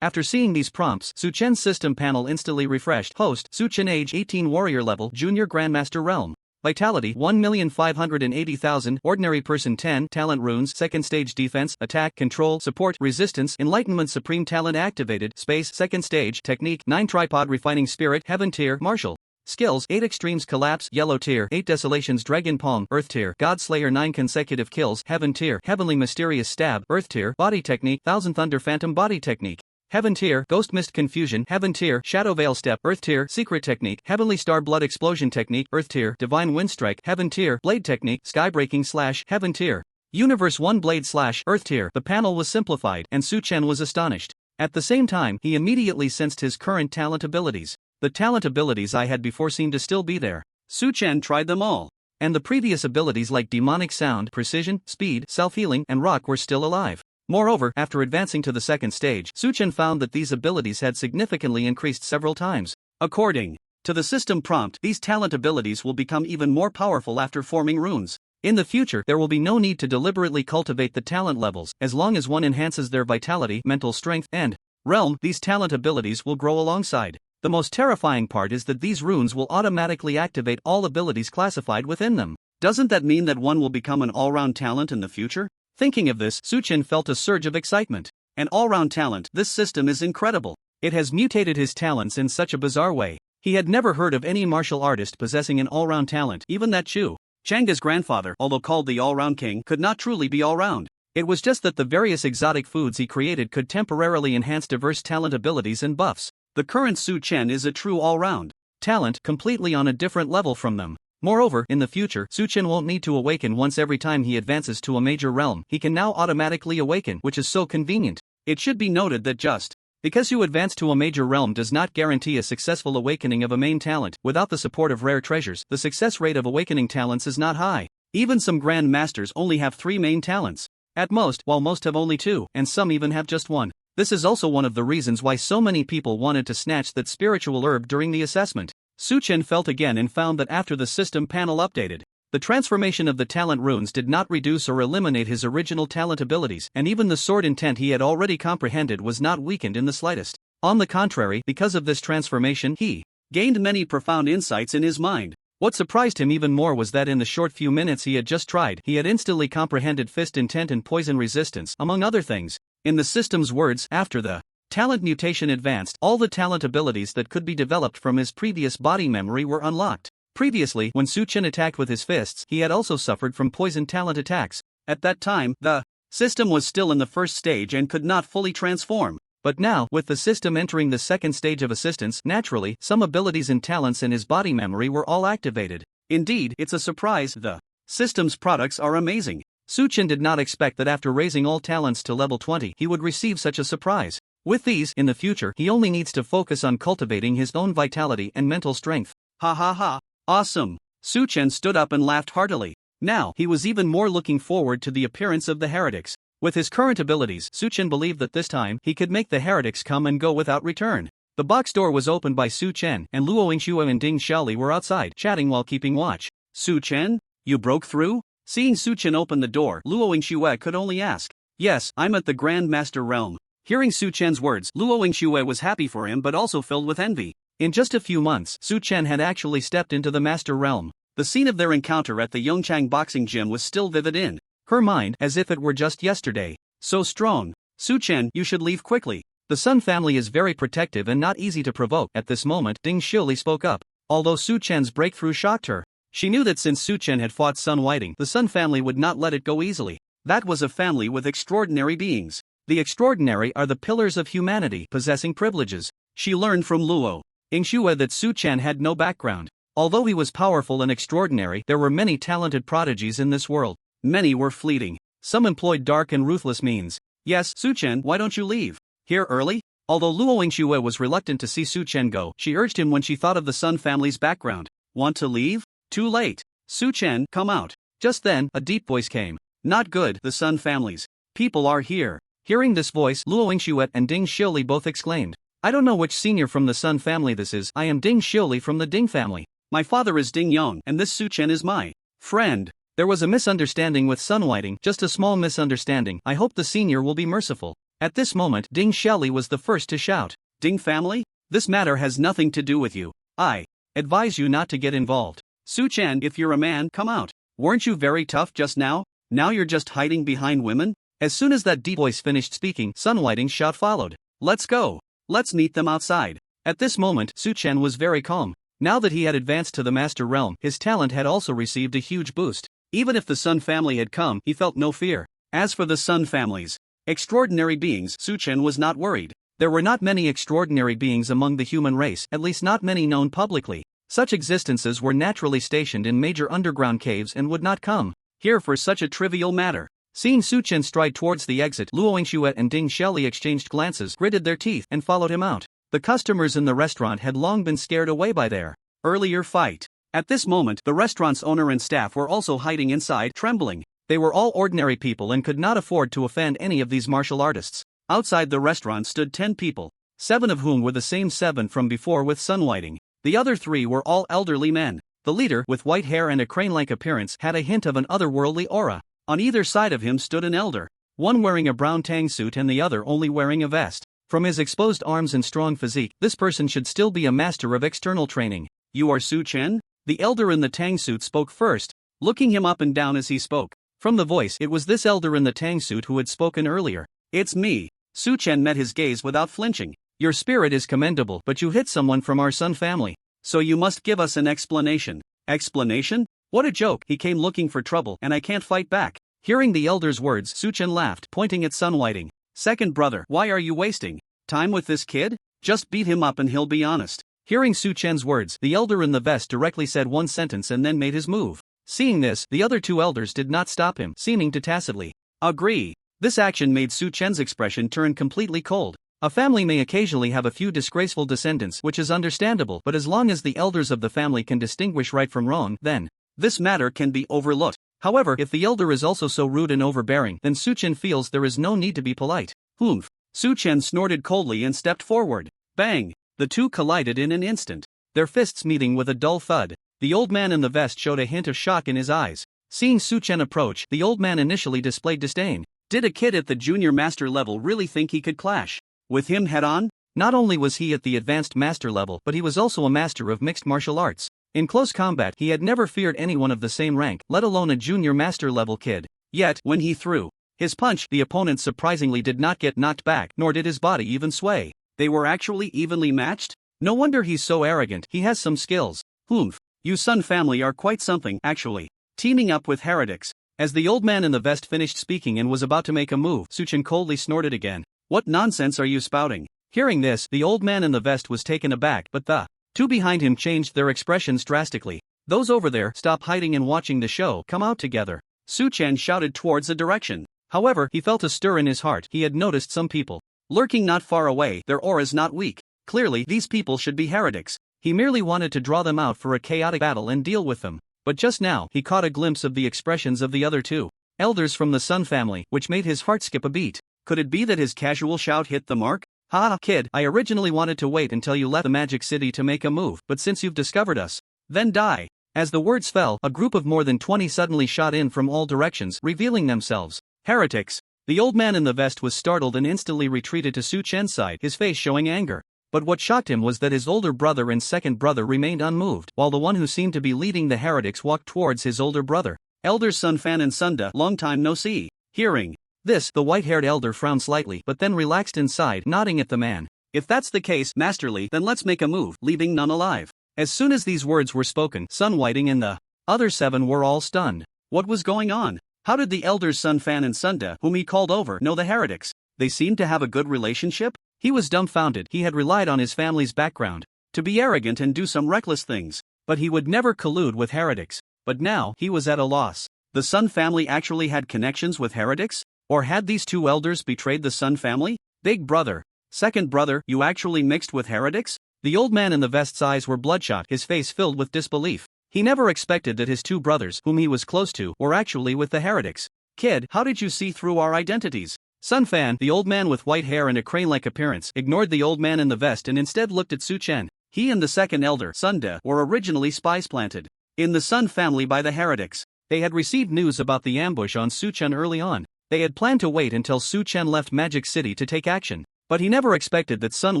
After seeing these prompts, Suchen's system panel instantly refreshed. Host: Suchen, age 18, warrior level, junior grandmaster realm. Vitality 1,580,000, ordinary person 10, talent runes, second stage defense, attack, control, support, resistance, enlightenment, supreme talent activated, space, second stage, technique, 9 tripod, refining spirit, heaven tier, martial. Skills: 8 extremes, collapse, yellow tier, 8 desolations, dragon palm, earth tier, god slayer, 9 consecutive kills, heaven tier, heavenly mysterious stab, earth tier, body technique, thousand thunder phantom body technique. Heaven tier, Ghost Mist Confusion, Heaven tier, Shadow Veil Step, Earth tier, Secret Technique, Heavenly Star Blood Explosion Technique, Earth tier, Divine Windstrike, Heaven tier, Blade Technique, Skybreaking / Heaven tier, Universe 1 Blade / Earth tier. The panel was simplified, and Suchen was astonished. At the same time, he immediately sensed his current talent abilities. The talent abilities I had before seemed to still be there. Suchen tried them all, and the previous abilities like Demonic Sound, Precision, Speed, Self-Healing, and Rock were still alive. Moreover, after advancing to the second stage, Suchen found that these abilities had significantly increased several times. According to the system prompt, these talent abilities will become even more powerful after forming runes. In the future, there will be no need to deliberately cultivate the talent levels. As long as one enhances their vitality, mental strength, and realm, these talent abilities will grow alongside. The most terrifying part is that these runes will automatically activate all abilities classified within them. Doesn't that mean that one will become an all-round talent in the future? Thinking of this, Suchen felt a surge of excitement. An all-round talent, this system is incredible. It has mutated his talents in such a bizarre way. He had never heard of any martial artist possessing an all-round talent. Even that Chu Changa's grandfather, although called the all-round king, could not truly be all-round. It was just that the various exotic foods he created could temporarily enhance diverse talent abilities and buffs. The current Suchen is a true all-round talent, completely on a different level from them. Moreover, in the future, Suchen won't need to awaken once every time he advances to a major realm. He can now automatically awaken, which is so convenient. It should be noted that just because you advance to a major realm does not guarantee a successful awakening of a main talent. Without the support of rare treasures, the success rate of awakening talents is not high. Even some grand masters only have 3 main talents at most, while most have only 2, and some even have just 1. This is also one of the reasons why so many people wanted to snatch that spiritual herb during the assessment. Suchen felt again and found that after the system panel updated, the transformation of the talent runes did not reduce or eliminate his original talent abilities, and even the sword intent he had already comprehended was not weakened in the slightest. On the contrary, because of this transformation, he gained many profound insights in his mind. What surprised him even more was that in the short few minutes he had just tried, he had instantly comprehended fist intent and poison resistance, among other things. In the system's words, after the talent mutation advanced, all the talent abilities that could be developed from his previous body memory were unlocked. Previously, when Suchen attacked with his fists, he had also suffered from poison talent attacks. At that time, the system was still in the first stage and could not fully transform. But now, with the system entering the second stage of assistance, naturally, some abilities and talents in his body memory were all activated. Indeed, it's a surprise. The system's products are amazing. Suchen did not expect that after raising all talents to level 20, he would receive such a surprise. With these, in the future, he only needs to focus on cultivating his own vitality and mental strength. Ha ha ha. Awesome. Suchen stood up and laughed heartily. Now, he was even more looking forward to the appearance of the heretics. With his current abilities, Suchen believed that this time, he could make the heretics come and go without return. The box door was opened by Suchen, and Luo Yingxue and Ding Xiaoli were outside, chatting while keeping watch. Suchen, You broke through? Seeing Suchen open the door, Luo Yingxue could only ask. Yes, I'm at the Grand Master realm. Hearing Su Chen's words, Luo Yingxue was happy for him but also filled with envy. In just a few months, Su Chen had actually stepped into the Master realm. The scene of their encounter at the Yongchang boxing gym was still vivid in her mind as if it were just yesterday. So strong. Su Chen, you should leave quickly. The Sun family is very protective and not easy to provoke. At this moment, Ding Shili spoke up. Although Su Chen's breakthrough shocked her, she knew that since Su Chen had fought Sun Whiting, the Sun family would not let it go easily. That was a family with extraordinary beings. The extraordinary are the pillars of humanity possessing privileges. She learned from Luo Yingxue that Su Chen had no background. Although he was powerful and extraordinary, there were many talented prodigies in this world. Many were fleeting. Some employed dark and ruthless means. Yes, Su Chen, why don't you leave? Here early? Although Luo Yingxue was reluctant to see Su Chen go, she urged him when she thought of the Sun family's background. Want to leave? Too late. Su Chen, come out. Just then, a deep voice came. Not good, the Sun families. People are here. Hearing this voice, Luo Yingxue and Ding Shili both exclaimed. I don't know which senior from the Sun family this is. I am Ding Shili from the Ding family. My father is Ding Yong and this Su Chen is my friend. There was a misunderstanding with Sun Whiting, just a small misunderstanding. I hope the senior will be merciful. At this moment, Ding Shili was the first to shout. Ding family? This matter has nothing to do with you. I advise you not to get involved. Su Chen, if you're a man, come out. Weren't you very tough just now? Now you're just hiding behind women? As soon as that deep voice finished speaking, Sun Whiting's shout followed. Let's go. Let's meet them outside. At this moment, Su Chen was very calm. Now that he had advanced to the Master Realm, his talent had also received a huge boost. Even if the Sun family had come, he felt no fear. As for the Sun family's extraordinary beings, Su Chen was not worried. There were not many extraordinary beings among the human race, at least not many known publicly. Such existences were naturally stationed in major underground caves and would not come here for such a trivial matter. Seeing Su Chen stride towards the exit, Luo Yingxue and Ding Shili exchanged glances, gritted their teeth, and followed him out. The customers in the restaurant had long been scared away by their earlier fight. At this moment, the restaurant's owner and staff were also hiding inside, trembling. They were all ordinary people and could not afford to offend any of these martial artists. Outside the restaurant stood 10 people, 7 of whom were the same 7 from before with Sun Whiting. The other 3 were all elderly men. The leader, with white hair and a crane-like appearance, had a hint of an otherworldly aura. On either side of him stood an elder, one wearing a brown tang suit and the other only wearing a vest. From his exposed arms and strong physique, this person should still be a master of external training. You are Su Chen? The elder in the tang suit spoke first, looking him up and down as he spoke. From the voice, it was this elder in the tang suit who had spoken earlier. It's me. Su Chen met his gaze without flinching. Your spirit is commendable, but you hit someone from our Sun family. So you must give us an explanation. Explanation? What a joke, he came looking for trouble and I can't fight back. Hearing the elder's words, Su Chen laughed, pointing at Sun Whiting. Second brother, why are you wasting time with this kid? Just beat him up and he'll be honest. Hearing Su Chen's words, the elder in the vest directly said one sentence and then made his move. Seeing this, the other 2 elders did not stop him, seeming to tacitly agree. This action made Su Chen's expression turn completely cold. A family may occasionally have a few disgraceful descendants, which is understandable, but as long as the elders of the family can distinguish right from wrong, then this matter can be overlooked. However, if the elder is also so rude and overbearing, then Su Chen feels there is no need to be polite. Humph. Su Chen snorted coldly and stepped forward. Bang! The 2 collided in an instant, their fists meeting with a dull thud. The old man in the vest showed a hint of shock in his eyes. Seeing Su Chen approach, the old man initially displayed disdain. Did a kid at the junior master level really think he could clash with him head-on? Not only was he at the advanced master level, but he was also a master of mixed martial arts. In close combat, he had never feared anyone of the same rank, let alone a junior master level kid. Yet, when he threw his punch, the opponent surprisingly did not get knocked back, nor did his body even sway. They were actually evenly matched? No wonder he's so arrogant, he has some skills. Humph. You Sun family are quite something, actually. Teaming up with heretics. As the old man in the vest finished speaking and was about to make a move, Su Chen coldly snorted again. What nonsense are you spouting? Hearing this, the old man in the vest was taken aback, but the 2 behind him changed their expressions drastically. Those over there, stop hiding and watching the show, come out together. Su Chen shouted towards a direction. However, he felt a stir in his heart. He had noticed some people lurking not far away, their auras not weak. Clearly, these people should be heretics. He merely wanted to draw them out for a chaotic battle and deal with them. But just now, he caught a glimpse of the expressions of the other 2 elders from the Sun family, which made his heart skip a beat. Could it be that his casual shout hit the mark? Ha, kid, I originally wanted to wait until you left the Magic City to make a move, but since you've discovered us, then die. As the words fell, a group of more than 20 suddenly shot in from all directions, revealing themselves heretics. The old man in the vest was startled and instantly retreated to Su Chen's side, his face showing anger. But what shocked him was that his older brother and second brother remained unmoved, while the one who seemed to be leading the heretics walked towards his older brother. Elders Sun Fan and Sunda, long time no see. Hearing this, the white-haired elder frowned slightly but then relaxed inside, nodding at the man. If that's the case, Masterly, then let's make a move, leaving none alive. As soon as these words were spoken, Sun Whiting and the other 7 were all stunned. What was going on? How did the elders Sun Fan and Sunda, whom he called over, know the heretics? They seemed to have a good relationship? He was dumbfounded. He had relied on his family's background to be arrogant and do some reckless things, but he would never collude with heretics. But now, he was at a loss. The Sun family actually had connections with heretics? Or had these 2 elders betrayed the Sun family? Big brother, second brother, you actually mixed with heretics? The old man in the vest's eyes were bloodshot, his face filled with disbelief. He never expected that his 2 brothers, whom he was close to, were actually with the heretics. Kid, how did you see through our identities? Sun Fan, the old man with white hair and a crane-like appearance, ignored the old man in the vest and instead looked at Su Chen. He and the second elder, Sunda, were originally spies planted in the Sun family by the heretics. They had received news about the ambush on Su Chen early on. They had planned to wait until Su Chen left Magic City to take action. But he never expected that Sun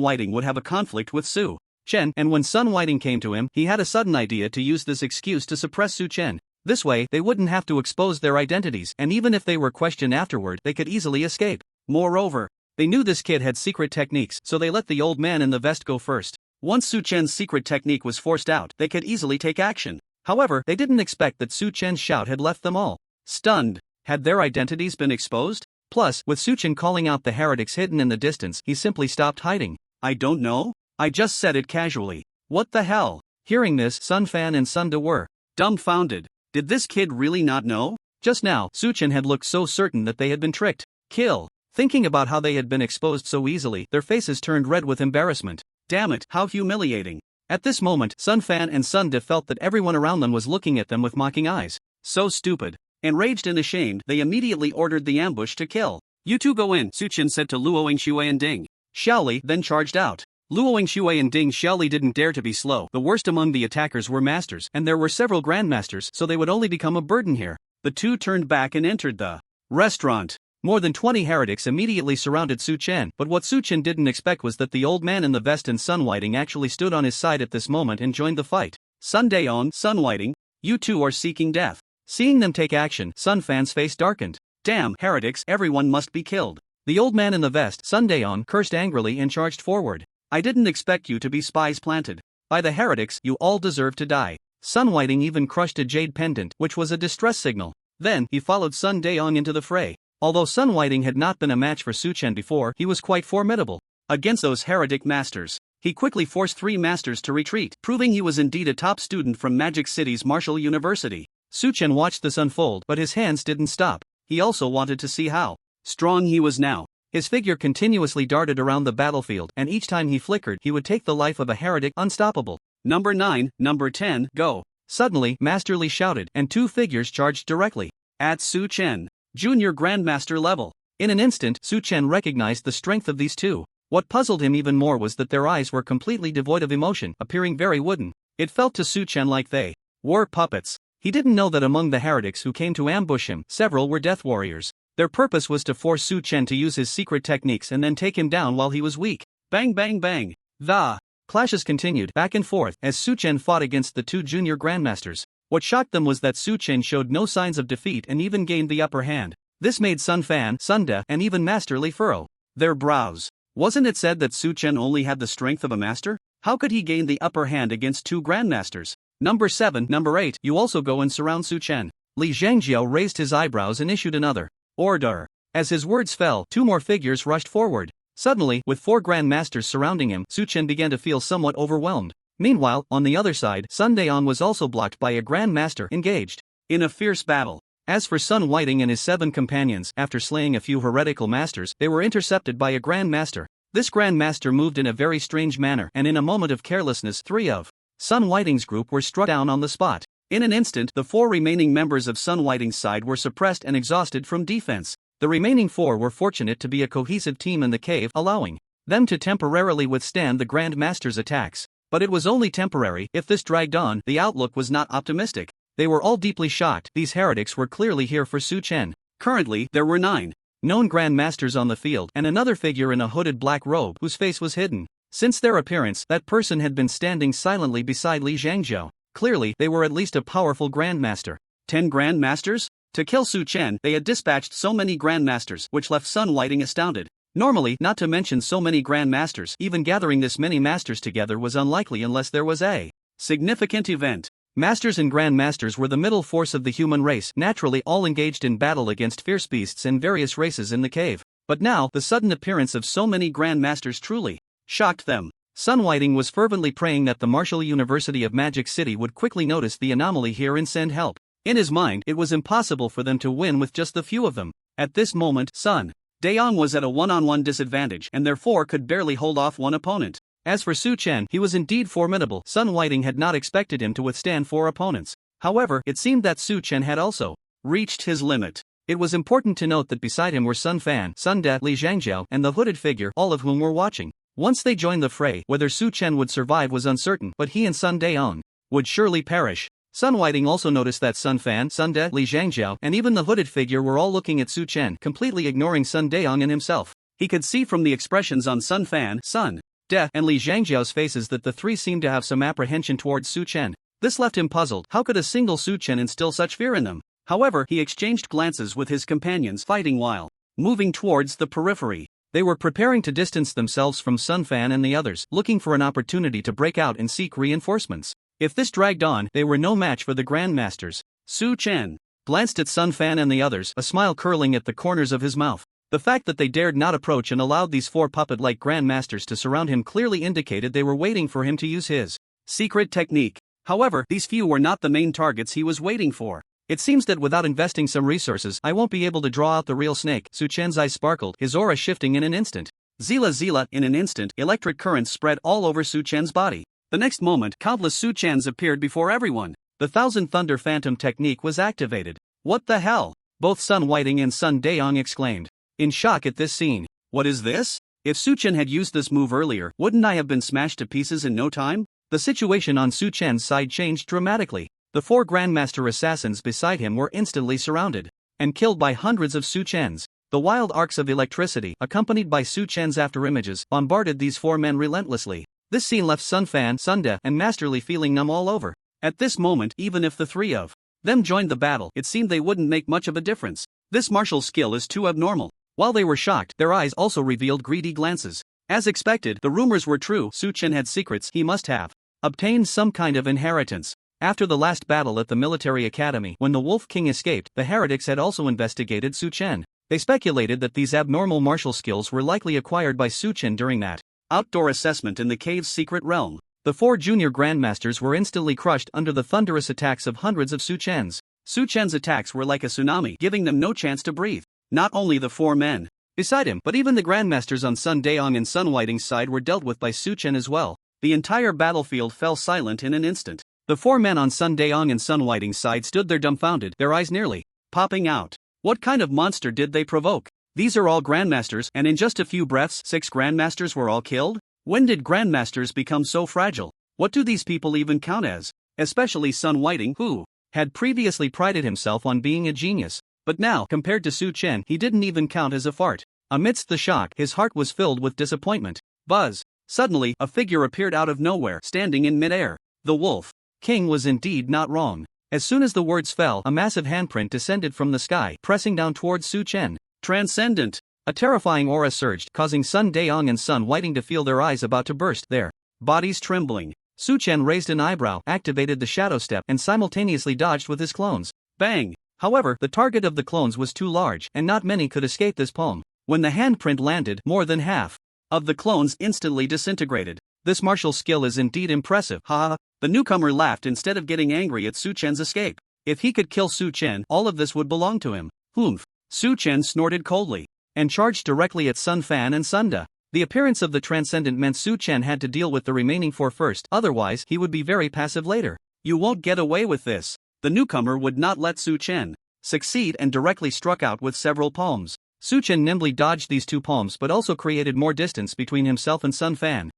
Whiting would have a conflict with Su Chen, and when Sun Whiting came to him, he had a sudden idea to use this excuse to suppress Su Chen. This way, they wouldn't have to expose their identities, and even if they were questioned afterward, they could easily escape. Moreover, they knew this kid had secret techniques, so they let the old man in the vest go first. Once Su Chen's secret technique was forced out, they could easily take action. However, they didn't expect that Su Chen's shout had left them all stunned. Had their identities been exposed? Plus, with Su Chen calling out the heretics hidden in the distance, he simply stopped hiding. I don't know? I just said it casually. What the hell? Hearing this, Sun Fan and Sunda were dumbfounded. Did this kid really not know? Just now, Su Chen had looked so certain that they had been tricked. Kill. Thinking about how they had been exposed so easily, their faces turned red with embarrassment. Damn it, how humiliating. At this moment, Sun Fan and Sunda felt that everyone around them was looking at them with mocking eyes. So stupid. Enraged and ashamed, they immediately ordered the ambush to kill. You 2 go in, Su Chen said to Luoing Shui and Ding Xiaoli, then charged out. Luoing Shui and Ding Xiaoli didn't dare to be slow. The worst among the attackers were masters, and there were several grandmasters, so they would only become a burden here. The 2 turned back and entered the restaurant. More than 20 heretics immediately surrounded Su Chen, but what Su Chen didn't expect was that the old man in the vest and Sun Whiting actually stood on his side at this moment and joined the fight. Sun Daeon, Sun Whiting, you 2 are seeking death. Seeing them take action, Sun Fan's face darkened. Damn, heretics, everyone must be killed. The old man in the vest, Sun Daeon, cursed angrily and charged forward. I didn't expect you to be spies planted by the heretics, you all deserve to die. Sun Whiting even crushed a jade pendant, which was a distress signal. Then, he followed Sun Daeon into the fray. Although Sun Whiting had not been a match for Su Chen before, he was quite formidable against those heretic masters. He quickly forced 3 masters to retreat, proving he was indeed a top student from Magic City's Martial University. Su Chen watched this unfold, but his hands didn't stop. He also wanted to see how strong he was now. His figure continuously darted around the battlefield, and each time he flickered, he would take the life of a heretic unstoppable. Number 9, number 10, go. Suddenly, Masterly shouted, and 2 figures charged directly at Su Chen. Junior Grandmaster level. In an instant, Su Chen recognized the strength of these 2. What puzzled him even more was that their eyes were completely devoid of emotion, appearing very wooden. It felt to Su Chen like they were puppets. He didn't know that among the heretics who came to ambush him, several were death warriors. Their purpose was to force Su Chen to use his secret techniques and then take him down while he was weak. Bang bang bang. The clashes continued back and forth as Su Chen fought against the 2 junior grandmasters. What shocked them was that Su Chen showed no signs of defeat and even gained the upper hand. This made Sun Fan, Sunda, and even Masterly furrow their brows. Wasn't it said that Su Chen only had the strength of a master? How could he gain the upper hand against 2 grandmasters? Number 7, number 8, you also go and surround Su Chen. Li Zhangjiao raised his eyebrows and issued another order. As his words fell, 2 more figures rushed forward. Suddenly, with 4 grandmasters surrounding him, Su Chen began to feel somewhat overwhelmed. Meanwhile, on the other side, Sun Daeon was also blocked by a grandmaster engaged in a fierce battle. As for Sun Whiting and his 7 companions, after slaying a few heretical masters, they were intercepted by a grandmaster. This grandmaster moved in a very strange manner, and in a moment of carelessness, 3 of Sun Whiting's group were struck down on the spot. In an instant, the 4 remaining members of Sun Whiting's side were suppressed and exhausted from defense. The remaining 4 were fortunate to be a cohesive team in the cave, allowing them to temporarily withstand the Grand Master's attacks. But it was only temporary. If this dragged on, the outlook was not optimistic. They were all deeply shocked. These heretics were clearly here for Su Chen. Currently, there were 9 known Grand Masters on the field and another figure in a hooded black robe whose face was hidden. Since their appearance, that person had been standing silently beside Li Zhangzhou. Clearly, they were at least a powerful Grandmaster. 10 Grandmasters? To kill Su Chen, they had dispatched so many Grandmasters, which left Sun Whiting astounded. Normally, not to mention so many Grandmasters, even gathering this many masters together was unlikely unless there was a significant event. Masters and Grandmasters were the middle force of the human race, naturally all engaged in battle against fierce beasts and various races in the cave. But now, the sudden appearance of so many Grandmasters truly shocked them. Sun Whiting was fervently praying that the Martial University of Magic City would quickly notice the anomaly here and send help. In his mind, it was impossible for them to win with just the few of them. At this moment, Sun Daong was at a one-on-one disadvantage and therefore could barely hold off one opponent. As for Su Chen, he was indeed formidable. Sun Whiting had not expected him to withstand 4 opponents. However, it seemed that Su Chen had also reached his limit. It was important to note that beside him were Sun Fan, Sun De, Li Zhangzhou, and the hooded figure, all of whom were watching. Once they joined the fray, whether Su Chen would survive was uncertain, but he and Sun Daong would surely perish. Sun Whiting also noticed that Sun Fan, Sun De, Li Zhangzhou, and even the hooded figure were all looking at Su Chen, completely ignoring Sun Daong and himself. He could see from the expressions on Sun Fan, Sun De, and Li Zhangzhou's faces that the 3 seemed to have some apprehension towards Su Chen. This left him puzzled. How could a single Su Chen instill such fear in them? However, he exchanged glances with his companions, fighting while moving towards the periphery. They were preparing to distance themselves from Sun Fan and the others, looking for an opportunity to break out and seek reinforcements. If this dragged on, they were no match for the Grandmasters. Su Chen glanced at Sun Fan and the others, a smile curling at the corners of his mouth. The fact that they dared not approach and allowed these 4 puppet-like Grandmasters to surround him clearly indicated they were waiting for him to use his secret technique. However, these few were not the main targets he was waiting for. It seems that without investing some resources, I won't be able to draw out the real snake. Su Chen's eyes sparkled, his aura shifting in an instant. Zila, in an instant, electric currents spread all over Su Chen's body. The next moment, countless Su Chens appeared before everyone. The Thousand Thunder Phantom technique was activated. What the hell? Both Sun Whiting and Sun Daong exclaimed, in shock at this scene. What is this? If Su Chen had used this move earlier, wouldn't I have been smashed to pieces in no time? The situation on Su Chen's side changed dramatically. The 4 Grandmaster assassins beside him were instantly surrounded and killed by hundreds of Su Chens. The wild arcs of electricity, accompanied by Su Chen's afterimages, bombarded these 4 men relentlessly. This scene left Sun Fan, Sun De, and Master Li feeling numb all over. At this moment, even if the 3 of them joined the battle, it seemed they wouldn't make much of a difference. This martial skill is too abnormal. While they were shocked, their eyes also revealed greedy glances. As expected, the rumors were true. Su Chen had secrets. He must have obtained some kind of inheritance. After the last battle at the military academy, when the Wolf King escaped, the heretics had also investigated Su Chen. They speculated that these abnormal martial skills were likely acquired by Su Chen during that outdoor assessment in the cave's secret realm. The 4 junior Grandmasters were instantly crushed under the thunderous attacks of hundreds of Su Chens. Su Chen's attacks were like a tsunami, giving them no chance to breathe. Not only the 4 men beside him, but even the Grandmasters on Sun Daong and Sun Whiting's side were dealt with by Su Chen as well. The entire battlefield fell silent in an instant. The 4 men on Sun Daong and Sun Whiting's side stood there dumbfounded, their eyes nearly popping out. What kind of monster did they provoke? These are all Grandmasters, and in just a few breaths, 6 Grandmasters were all killed? When did Grandmasters become so fragile? What do these people even count as? Especially Sun Whiting, who had previously prided himself on being a genius. But now, compared to Su Chen, he didn't even count as a fart. Amidst the shock, his heart was filled with disappointment. Buzz! Suddenly, a figure appeared out of nowhere, standing in midair. The Wolf King was indeed not wrong. As soon as the words fell, a massive handprint descended from the sky, pressing down towards Su Chen. Transcendent! A terrifying aura surged, causing Sun Daong and Sun Whiting to feel their eyes about to burst, their bodies trembling. Su Chen raised an eyebrow, activated the shadow step, and simultaneously dodged with his clones. Bang! However, the target of the clones was too large, and not many could escape this palm. When the handprint landed, more than half of the clones instantly disintegrated. This martial skill is indeed impressive, haha. The newcomer laughed instead of getting angry at Su Chen's escape. If he could kill Su Chen, all of this would belong to him. Humph! Su Chen snorted coldly and charged directly at Sun Fan and Sun De. The appearance of the transcendent meant Su Chen had to deal with the remaining 4 first, otherwise he would be very passive later. You won't get away with this. The newcomer would not let Su Chen succeed and directly struck out with several palms. Su Chen nimbly dodged these 2 palms but also created more distance between himself and Sun Fan.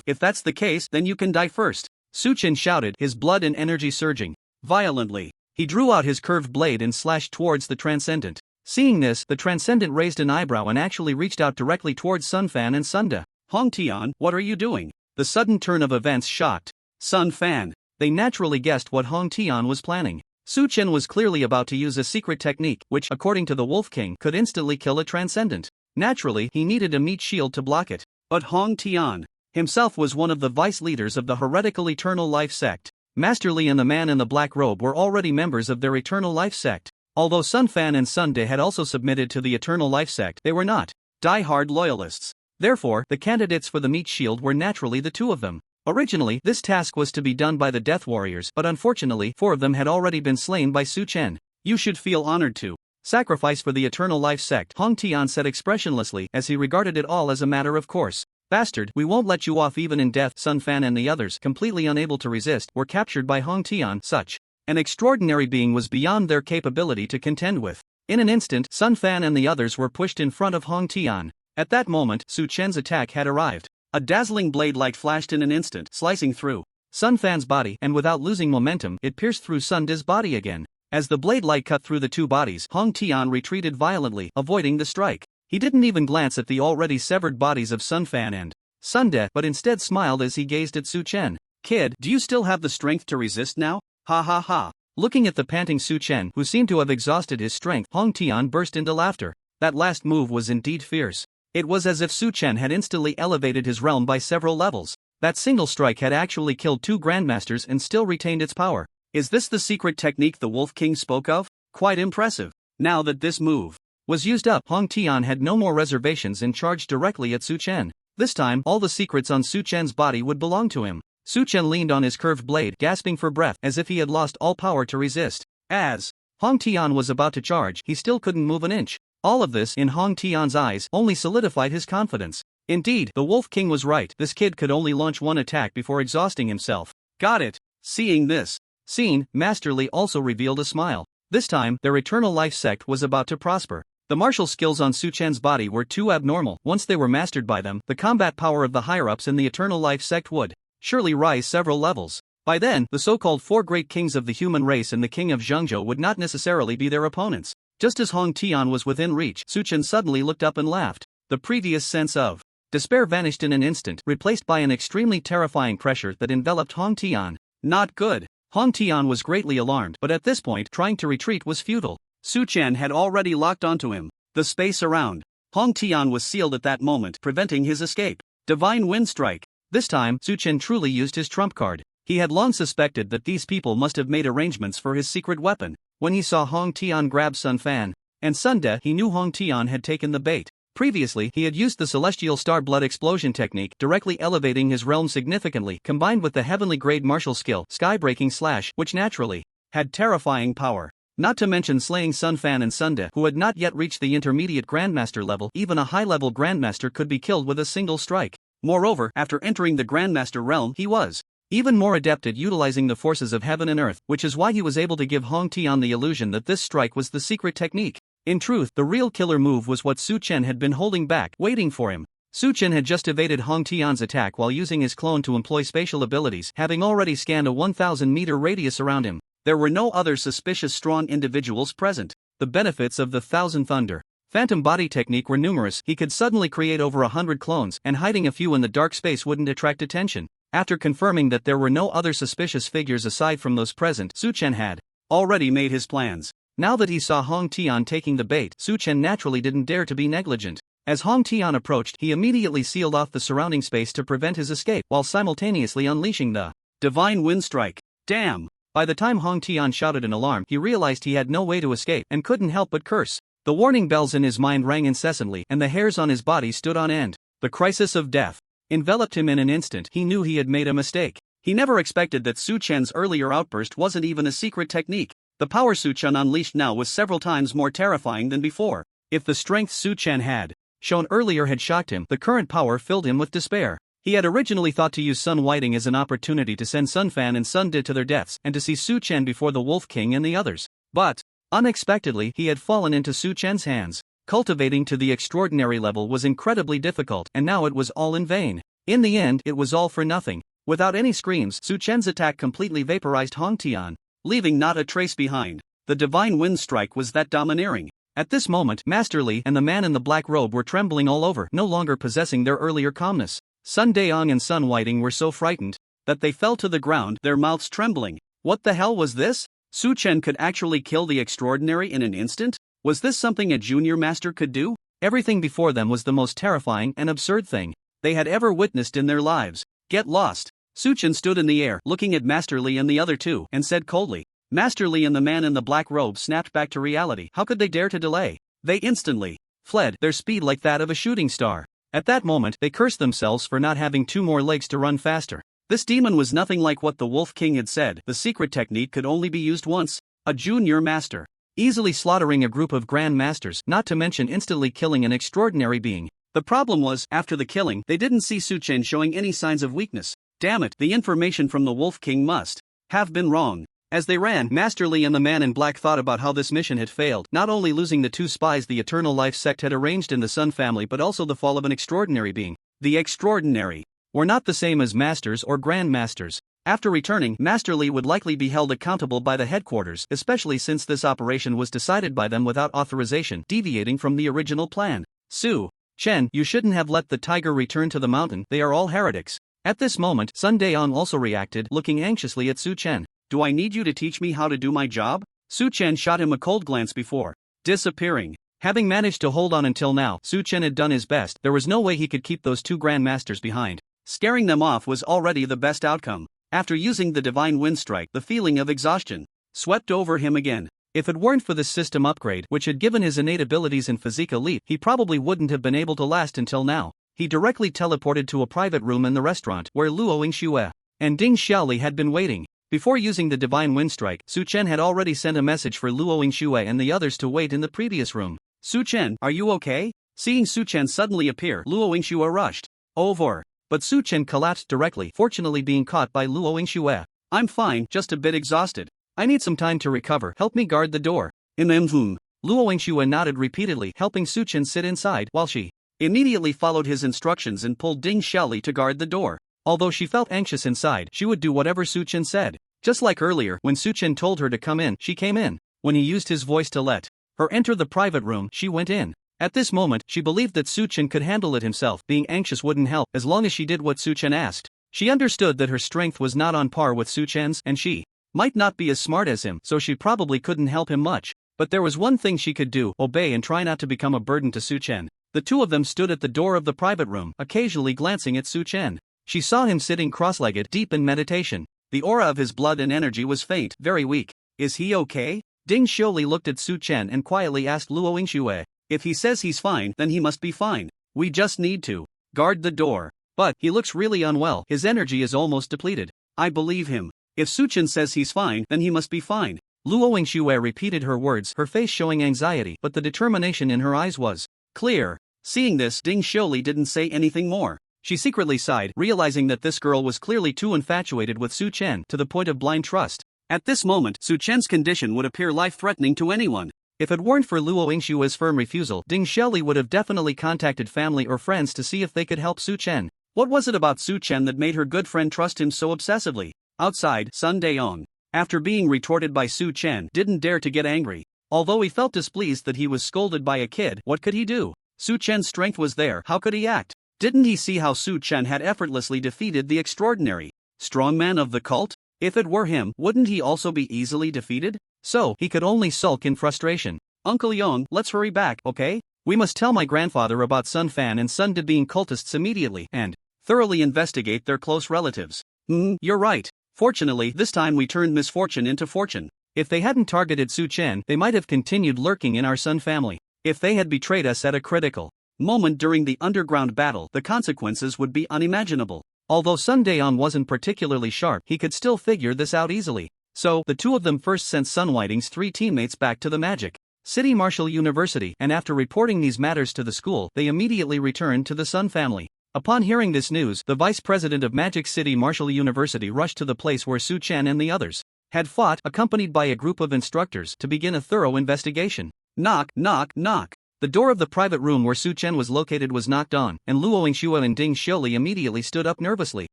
If that's the case, then you can die first. Su Chen shouted, his blood and energy surging. Violently, he drew out his curved blade and slashed towards the transcendent. Seeing this, the transcendent raised an eyebrow and actually reached out directly towards Sun Fan and Sunda. Hong Tian, what are you doing? The sudden turn of events shocked Sun Fan. They naturally guessed what Hong Tian was planning. Su Chen was clearly about to use a secret technique which, according to the Wolf King, could instantly kill a transcendent. Naturally, he needed a meat shield to block it. But Hong Tian himself was one of the vice leaders of the heretical Eternal Life sect. Master Li and the man in the black robe were already members of their Eternal Life sect. Although Sun Fan and Sun De had also submitted to the Eternal Life sect, they were not die-hard loyalists. Therefore, the candidates for the meat shield were naturally the two of them. Originally, this task was to be done by the Death Warriors, but unfortunately, 4 of them had already been slain by Su Chen. You should feel honored to sacrifice for the Eternal Life sect, Hong Tian said expressionlessly, as he regarded it all as a matter of course. Bastard, we won't let you off even in death. Sun Fan and the others, completely unable to resist, were captured by Hong Tian. Such an extraordinary being was beyond their capability to contend with. In an instant, Sun Fan and the others were pushed in front of Hong Tian. At that moment, Su Chen's attack had arrived. A dazzling blade light flashed in an instant, slicing through Sun Fan's body, and without losing momentum, it pierced through Sun De's body again. As the blade light cut through the two bodies, Hong Tian retreated violently, avoiding the strike. He didn't even glance at the already severed bodies of Sun Fan and Sun De, but instead smiled as he gazed at Su Chen. Kid, do you still have the strength to resist now? Ha ha ha. Looking at the panting Su Chen, who seemed to have exhausted his strength, Hong Tian burst into laughter. That last move was indeed fierce. It was as if Su Chen had instantly elevated his realm by several levels. That single strike had actually killed 2 grandmasters and still retained its power. Is this the secret technique the Wolf King spoke of? Quite impressive. Now that this move was used up, Hong Tian had no more reservations and charged directly at Su Chen. This time, all the secrets on Su Chen's body would belong to him. Su Chen leaned on his curved blade, gasping for breath, as if he had lost all power to resist. As Hong Tian was about to charge, he still couldn't move an inch. All of this, in Hong Tian's eyes, only solidified his confidence. Indeed, the Wolf King was right. This kid could only launch one attack before exhausting himself. Got it. Seeing this scene, Master Li also revealed a smile. This time, their Eternal Life sect was about to prosper. The martial skills on Su Chen's body were too abnormal. Once they were mastered by them, the combat power of the higher-ups in the Eternal Life sect would surely rise several levels. By then, the so-called 4 great kings of the human race and the king of Zhengzhou would not necessarily be their opponents. Just as Hong Tian was within reach, Su Chen suddenly looked up and laughed. The previous sense of despair vanished in an instant, replaced by an extremely terrifying pressure that enveloped Hong Tian. Not good. Hong Tian was greatly alarmed, but at this point, trying to retreat was futile. Su Chen had already locked onto him. The space around Hong Tian was sealed at that moment, preventing his escape. Divine Wind Strike. This time, Su Chen truly used his trump card. He had long suspected that these people must have made arrangements for his secret weapon. When he saw Hong Tian grab Sun Fan and Sun De, he knew Hong Tian had taken the bait. Previously, he had used the Celestial Star Blood Explosion technique, directly elevating his realm significantly, combined with the heavenly grade martial skill, Skybreaking Slash, which naturally had terrifying power. Not to mention slaying Sun Fan and Sun De, who had not yet reached the intermediate Grandmaster level. Even a high-level Grandmaster could be killed with a single strike. Moreover, after entering the Grandmaster realm, he was even more adept at utilizing the forces of heaven and earth, which is why he was able to give Hong Tian the illusion that this strike was the secret technique. In truth, the real killer move was what Su Chen had been holding back, waiting for him. Su Chen had just evaded Hong Tian's attack while using his clone to employ spatial abilities, having already scanned a 1,000-meter radius around him. There were no other suspicious strong individuals present. The benefits of the Thousand Thunder Phantom Body technique were numerous. He could suddenly create over 100 clones, and hiding a few in the dark space wouldn't attract attention. After confirming that there were no other suspicious figures aside from those present, Su Chen had already made his plans. Now that he saw Hong Tian taking the bait, Su Chen naturally didn't dare to be negligent. As Hong Tian approached, he immediately sealed off the surrounding space to prevent his escape, while simultaneously unleashing the Divine Wind Strike. Damn! By the time Hong Tian shouted in alarm, he realized he had no way to escape, and couldn't help but curse. The warning bells in his mind rang incessantly, and the hairs on his body stood on end. The crisis of death enveloped him in an instant. He knew he had made a mistake. He never expected that Su Chen's earlier outburst wasn't even a secret technique. The power Su Chen unleashed now was several times more terrifying than before. If the strength Su Chen had shown earlier had shocked him, the current power filled him with despair. He had originally thought to use Sun Whiting as an opportunity to send Sun Fan and Sun De to their deaths, and to see Su Chen before the Wolf King and the others. But unexpectedly, he had fallen into Su Chen's hands. Cultivating to the extraordinary level was incredibly difficult, and now it was all in vain. In the end, it was all for nothing. Without any screams, Su Chen's attack completely vaporized Hong Tian, leaving not a trace behind. The divine wind strike was that domineering. At this moment, Master Li and the man in the black robe were trembling all over, no longer possessing their earlier calmness. Sun Daong and Sun Whiting were so frightened that they fell to the ground, their mouths trembling. What the hell was this? Su Chen could actually kill the extraordinary in an instant? Was this something a junior master could do? Everything before them was the most terrifying and absurd thing they had ever witnessed in their lives. Get lost. Su Chen stood in the air, looking at Master Li and the other two, and said coldly. Master Li and the man in the black robe snapped back to reality. How could they dare to delay? They instantly fled, their speed like that of a shooting star. At that moment, they cursed themselves for not having 2 more legs to run faster. This demon was nothing like what the Wolf King had said. The secret technique could only be used once. A junior master easily slaughtering a group of grand masters, not to mention instantly killing an extraordinary being. The problem was, after the killing, they didn't see Su Chen showing any signs of weakness. Damn it, the information from the Wolf King must have been wrong. As they ran, Master Li and the man in black thought about how this mission had failed, not only losing the 2 spies the Eternal Life sect had arranged in the Sun family but also the fall of an extraordinary being. The extraordinary were not the same as masters or grand masters. After returning, Master Li would likely be held accountable by the headquarters, especially since this operation was decided by them without authorization, deviating from the original plan. Su Chen, you shouldn't have let the tiger return to the mountain, they are all heretics. At this moment, Sun Daong also reacted, looking anxiously at Su Chen. Do I need you to teach me how to do my job? Su Chen shot him a cold glance before disappearing. Having managed to hold on until now, Su Chen had done his best. There was no way he could keep those 2 grandmasters behind. Scaring them off was already the best outcome. After using the divine wind strike, the feeling of exhaustion swept over him again. If it weren't for this system upgrade, which had given his innate abilities in physique a leap, he probably wouldn't have been able to last until now. He directly teleported to a private room in the restaurant where Luo Yingxue and Ding Xiaoli had been waiting. Before using the divine wind strike, Su Chen had already sent a message for Luo Yingxue and the others to wait in the previous room. Su Chen, are you okay? Seeing Su Chen suddenly appear, Luo Yingxue rushed over. But Su Chen collapsed directly, fortunately being caught by Luo Yingxue. I'm fine, just a bit exhausted. I need some time to recover, help me guard the door. Luo Yingxue nodded repeatedly, helping Su Chen sit inside while she immediately followed his instructions and pulled Ding Xiaoli to guard the door. Although she felt anxious inside, she would do whatever Su Chen said. Just like earlier, when Su Chen told her to come in, she came in. When he used his voice to let her enter the private room, she went in. At this moment, she believed that Su Chen could handle it himself. Being anxious wouldn't help, as long as she did what Su Chen asked. She understood that her strength was not on par with Su Chen's, and she might not be as smart as him, so she probably couldn't help him much. But there was one thing she could do: obey and try not to become a burden to Su Chen. The 2 of them stood at the door of the private room, occasionally glancing at Su Chen. She saw him sitting cross-legged, deep in meditation. The aura of his blood and energy was faint, very weak. Is he okay? Ding Xiaoli looked at Su Chen and quietly asked Luo Yingxue. If he says he's fine, then he must be fine. We just need to guard the door. But he looks really unwell, his energy is almost depleted. I believe him. If Su Chen says he's fine, then he must be fine. Luo Yingxue repeated her words, her face showing anxiety, but the determination in her eyes was clear. Seeing this, Ding Xiaoli didn't say anything more. She secretly sighed, realizing that this girl was clearly too infatuated with Su Chen, to the point of blind trust. At this moment, Su Chen's condition would appear life-threatening to anyone. If it weren't for Luo Yingxue's firm refusal, Ding Xiaoli would have definitely contacted family or friends to see if they could help Su Chen. What was it about Su Chen that made her good friend trust him so obsessively? Outside, Sun Daong, after being retorted by Su Chen, didn't dare to get angry. Although he felt displeased that he was scolded by a kid, what could he do? Su Chen's strength was there, how could he act? Didn't he see how Su Chen had effortlessly defeated the extraordinary strongman of the cult? If it were him, wouldn't he also be easily defeated? So, he could only sulk in frustration. Uncle Yong, let's hurry back, okay? We must tell my grandfather about Sun Fan and Sun De being cultists immediately, and thoroughly investigate their close relatives. You're right. Fortunately, this time we turned misfortune into fortune. If they hadn't targeted Su Chen, they might have continued lurking in our Sun family. If they had betrayed us at a critical moment during the underground battle, the consequences would be unimaginable. Although Sun Daong wasn't particularly sharp, he could still figure this out easily. So, the 2 of them first sent Sun Whiting's 3 teammates back to the Magic City Martial University, and after reporting these matters to the school, they immediately returned to the Sun family. Upon hearing this news, the vice president of Magic City Martial University rushed to the place where Su Chen and the others had fought, accompanied by a group of instructors, to begin a thorough investigation. Knock, knock, knock. The door of the private room where Su Chen was located was knocked on, and Luo Yingxue and Ding Xiuli immediately stood up nervously.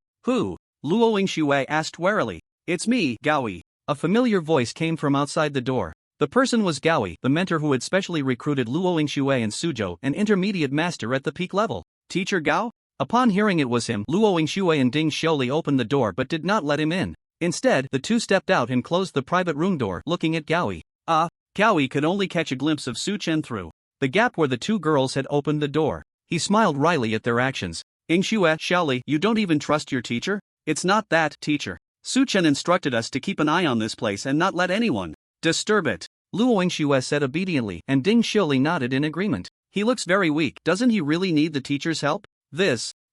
Who? Luo Yingxue asked warily. It's me, Gaoi. A familiar voice came from outside the door. The person was Gaoi, the mentor who had specially recruited Luo Yingxue and Suzhou, an intermediate master at the peak level. Teacher Gao? Upon hearing it was him, Luo Yingxue and Ding Xiuli opened the door but did not let him in. Instead, the two stepped out and closed the private room door, looking at Gaoi. Gaoi could only catch a glimpse of Su Chen through the gap where the two girls had opened the door. He smiled wryly at their actions. Yingxue, Xiaoli, you don't even trust your teacher? It's not that, teacher. Su Chen instructed us to keep an eye on this place and not let anyone disturb it. Luo Yingxue said obediently, and Ding Xiuli nodded in agreement. He looks very weak, doesn't he really need the teacher's help?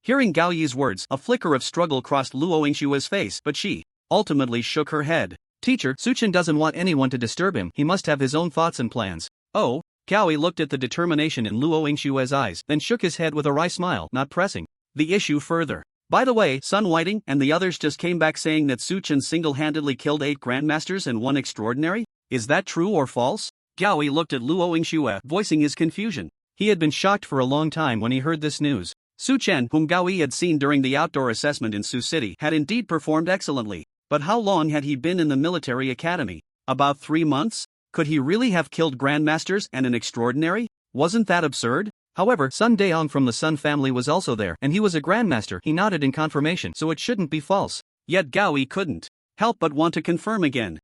Hearing Gao Yi's words, a flicker of struggle crossed Luo Yingxue's face, but she ultimately shook her head. Teacher, Su Chen doesn't want anyone to disturb him, he must have his own thoughts and plans. Oh? Gao Yi looked at the determination in Luo Yingxue's eyes, then shook his head with a wry smile, not pressing the issue further. By the way, Sun Whiting and the others just came back saying that Su Chen single-handedly killed 8 grandmasters and 1 extraordinary? Is that true or false? Gao Yi looked at Luo Yingxue, voicing his confusion. He had been shocked for a long time when he heard this news. Su Chen, whom Gao Yi had seen during the outdoor assessment in Sioux City, had indeed performed excellently. But how long had he been in the military academy? About 3 months? Could he really have killed grandmasters and an extraordinary? Wasn't that absurd? However, Sun Daong from the Sun family was also there, and he was a grandmaster. He nodded in confirmation, so it shouldn't be false. Yet Gao Yi couldn't help but want to confirm again.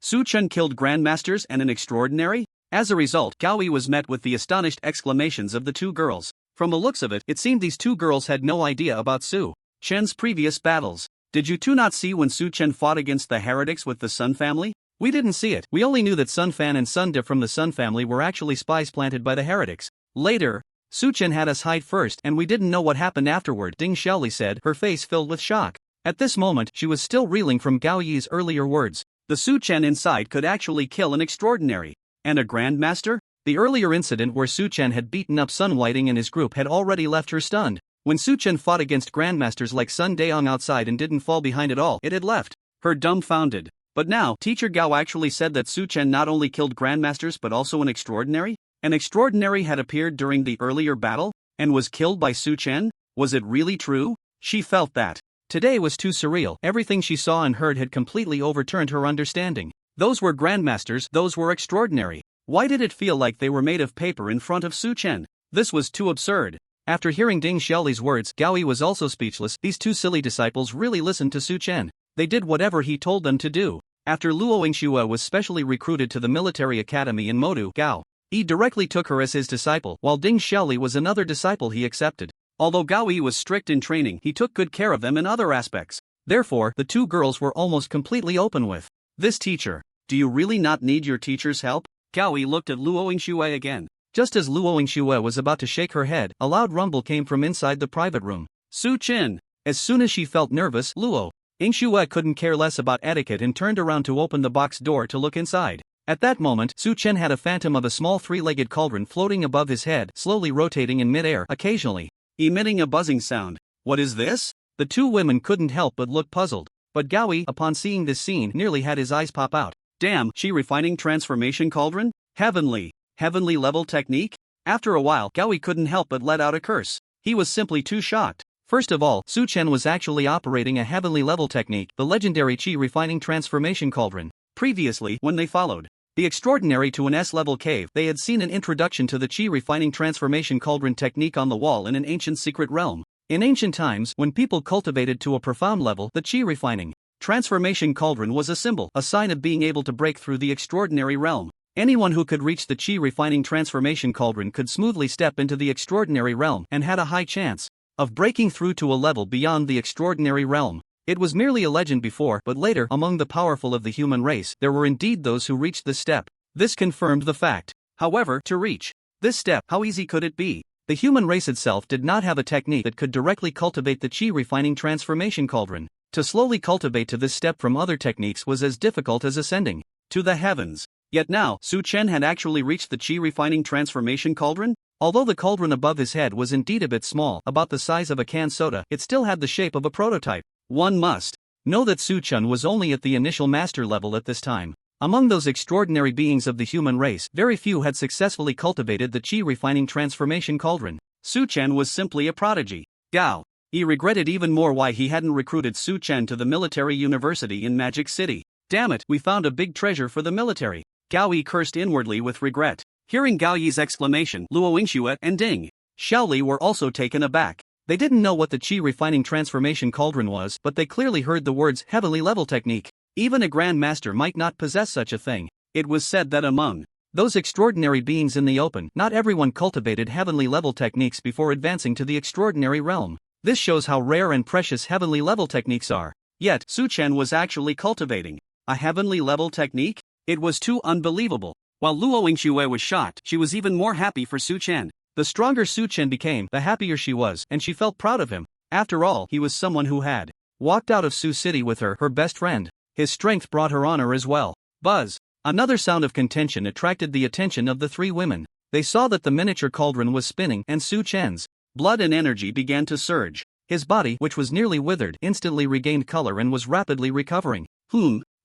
Su Chen killed grandmasters and an extraordinary? As a result, Gao Yi was met with the astonished exclamations of the two girls. From the looks of it, it seemed these two girls had no idea about Su Chen's previous battles. Did you two not see when Su Chen fought against the heretics with the Sun family? We didn't see it. We only knew that Sun Fan and Sun Dip from the Sun family were actually spies planted by the heretics. Later, Su Chen had us hide first and we didn't know what happened afterward, Ding Xiaoli said, her face filled with shock. At this moment, she was still reeling from Gao Yi's earlier words. The Su Chen inside could actually kill an extraordinary. And a grandmaster? The earlier incident where Su Chen had beaten up Sun Whiting and his group had already left her stunned. When Su Chen fought against grandmasters like Sun Daong outside and didn't fall behind at all, it had left her dumbfounded. But now, Teacher Gao actually said that Su Chen not only killed grandmasters but also an extraordinary? An extraordinary had appeared during the earlier battle, and was killed by Su Chen? Was it really true? She felt that today was too surreal. Everything she saw and heard had completely overturned her understanding. Those were grandmasters, those were extraordinary. Why did it feel like they were made of paper in front of Su Chen? This was too absurd. After hearing Ding Xiaoli's words, Gao Yi was also speechless. These two silly disciples really listened to Su Chen. They did whatever he told them to do. After Luo Yingxue was specially recruited to the military academy in Modu, Gao Yi directly took her as his disciple, while Ding Xiaoli was another disciple he accepted. Although Gao Yi was strict in training, he took good care of them in other aspects. Therefore, the two girls were almost completely open with this teacher. Do you really not need your teacher's help? Gao Yi looked at Luo Yingxue again. Just as Luo Yingxue was about to shake her head, a loud rumble came from inside the private room. Su Chen! As soon as she felt nervous, Luo Yingxue couldn't care less about etiquette and turned around to open the box door to look inside. At that moment, Su Chen had a phantom of a small three-legged cauldron floating above his head, slowly rotating in mid-air, occasionally emitting a buzzing sound. What is this? The two women couldn't help but look puzzled. But Gao Yi, upon seeing this scene, nearly had his eyes pop out. Damn, chi refining transformation cauldron? Heavenly level technique? After a while, Gao Yi couldn't help but let out a curse. He was simply too shocked. First of all, Su Chen was actually operating a heavenly level technique, the legendary chi refining transformation cauldron. Previously, when they followed the extraordinary to an S-level cave, they had seen an introduction to the chi refining transformation cauldron technique on the wall in an ancient secret realm. In ancient times, when people cultivated to a profound level, the chi refining transformation cauldron was a symbol, a sign of being able to break through the extraordinary realm. Anyone who could reach the chi refining transformation cauldron could smoothly step into the extraordinary realm and had a high chance of breaking through to a level beyond the extraordinary realm. It was merely a legend before, but later, among the powerful of the human race, there were indeed those who reached this step. This confirmed the fact. However, to reach this step, how easy could it be? The human race itself did not have a technique that could directly cultivate the chi refining transformation cauldron. To slowly cultivate to this step from other techniques was as difficult as ascending to the heavens. Yet now, Su Chen had actually reached the chi refining transformation cauldron? Although the cauldron above his head was indeed a bit small, about the size of a canned soda, it still had the shape of a prototype. One must know that Su Chen was only at the initial master level at this time. Among those extraordinary beings of the human race, very few had successfully cultivated the chi-refining transformation cauldron. Su Chen was simply a prodigy. Gao. He regretted even more why he hadn't recruited Su Chen to the military university in Magic City. Damn it, we found a big treasure for the military. Gao Yi cursed inwardly with regret. Hearing Gao Yi's exclamation, Luo Yingxue and Ding Xiaoli were also taken aback. They didn't know what the chi-refining transformation cauldron was, but they clearly heard the words heavenly level technique. Even a Grand Master might not possess such a thing. It was said that among those extraordinary beings in the open, not everyone cultivated heavenly level techniques before advancing to the extraordinary realm. This shows how rare and precious heavenly level techniques are. Yet, Su Chen was actually cultivating a heavenly level technique? It was too unbelievable. While Luo Yingxue was shocked, she was even more happy for Su Chen. The stronger Su Chen became, the happier she was, and she felt proud of him. After all, he was someone who had walked out of Su City with her best friend. His strength brought her honor as well. Buzz. Another sound of contention attracted the attention of the three women. They saw that the miniature cauldron was spinning, and Su Chen's blood and energy began to surge. His body, which was nearly withered, instantly regained color and was rapidly recovering.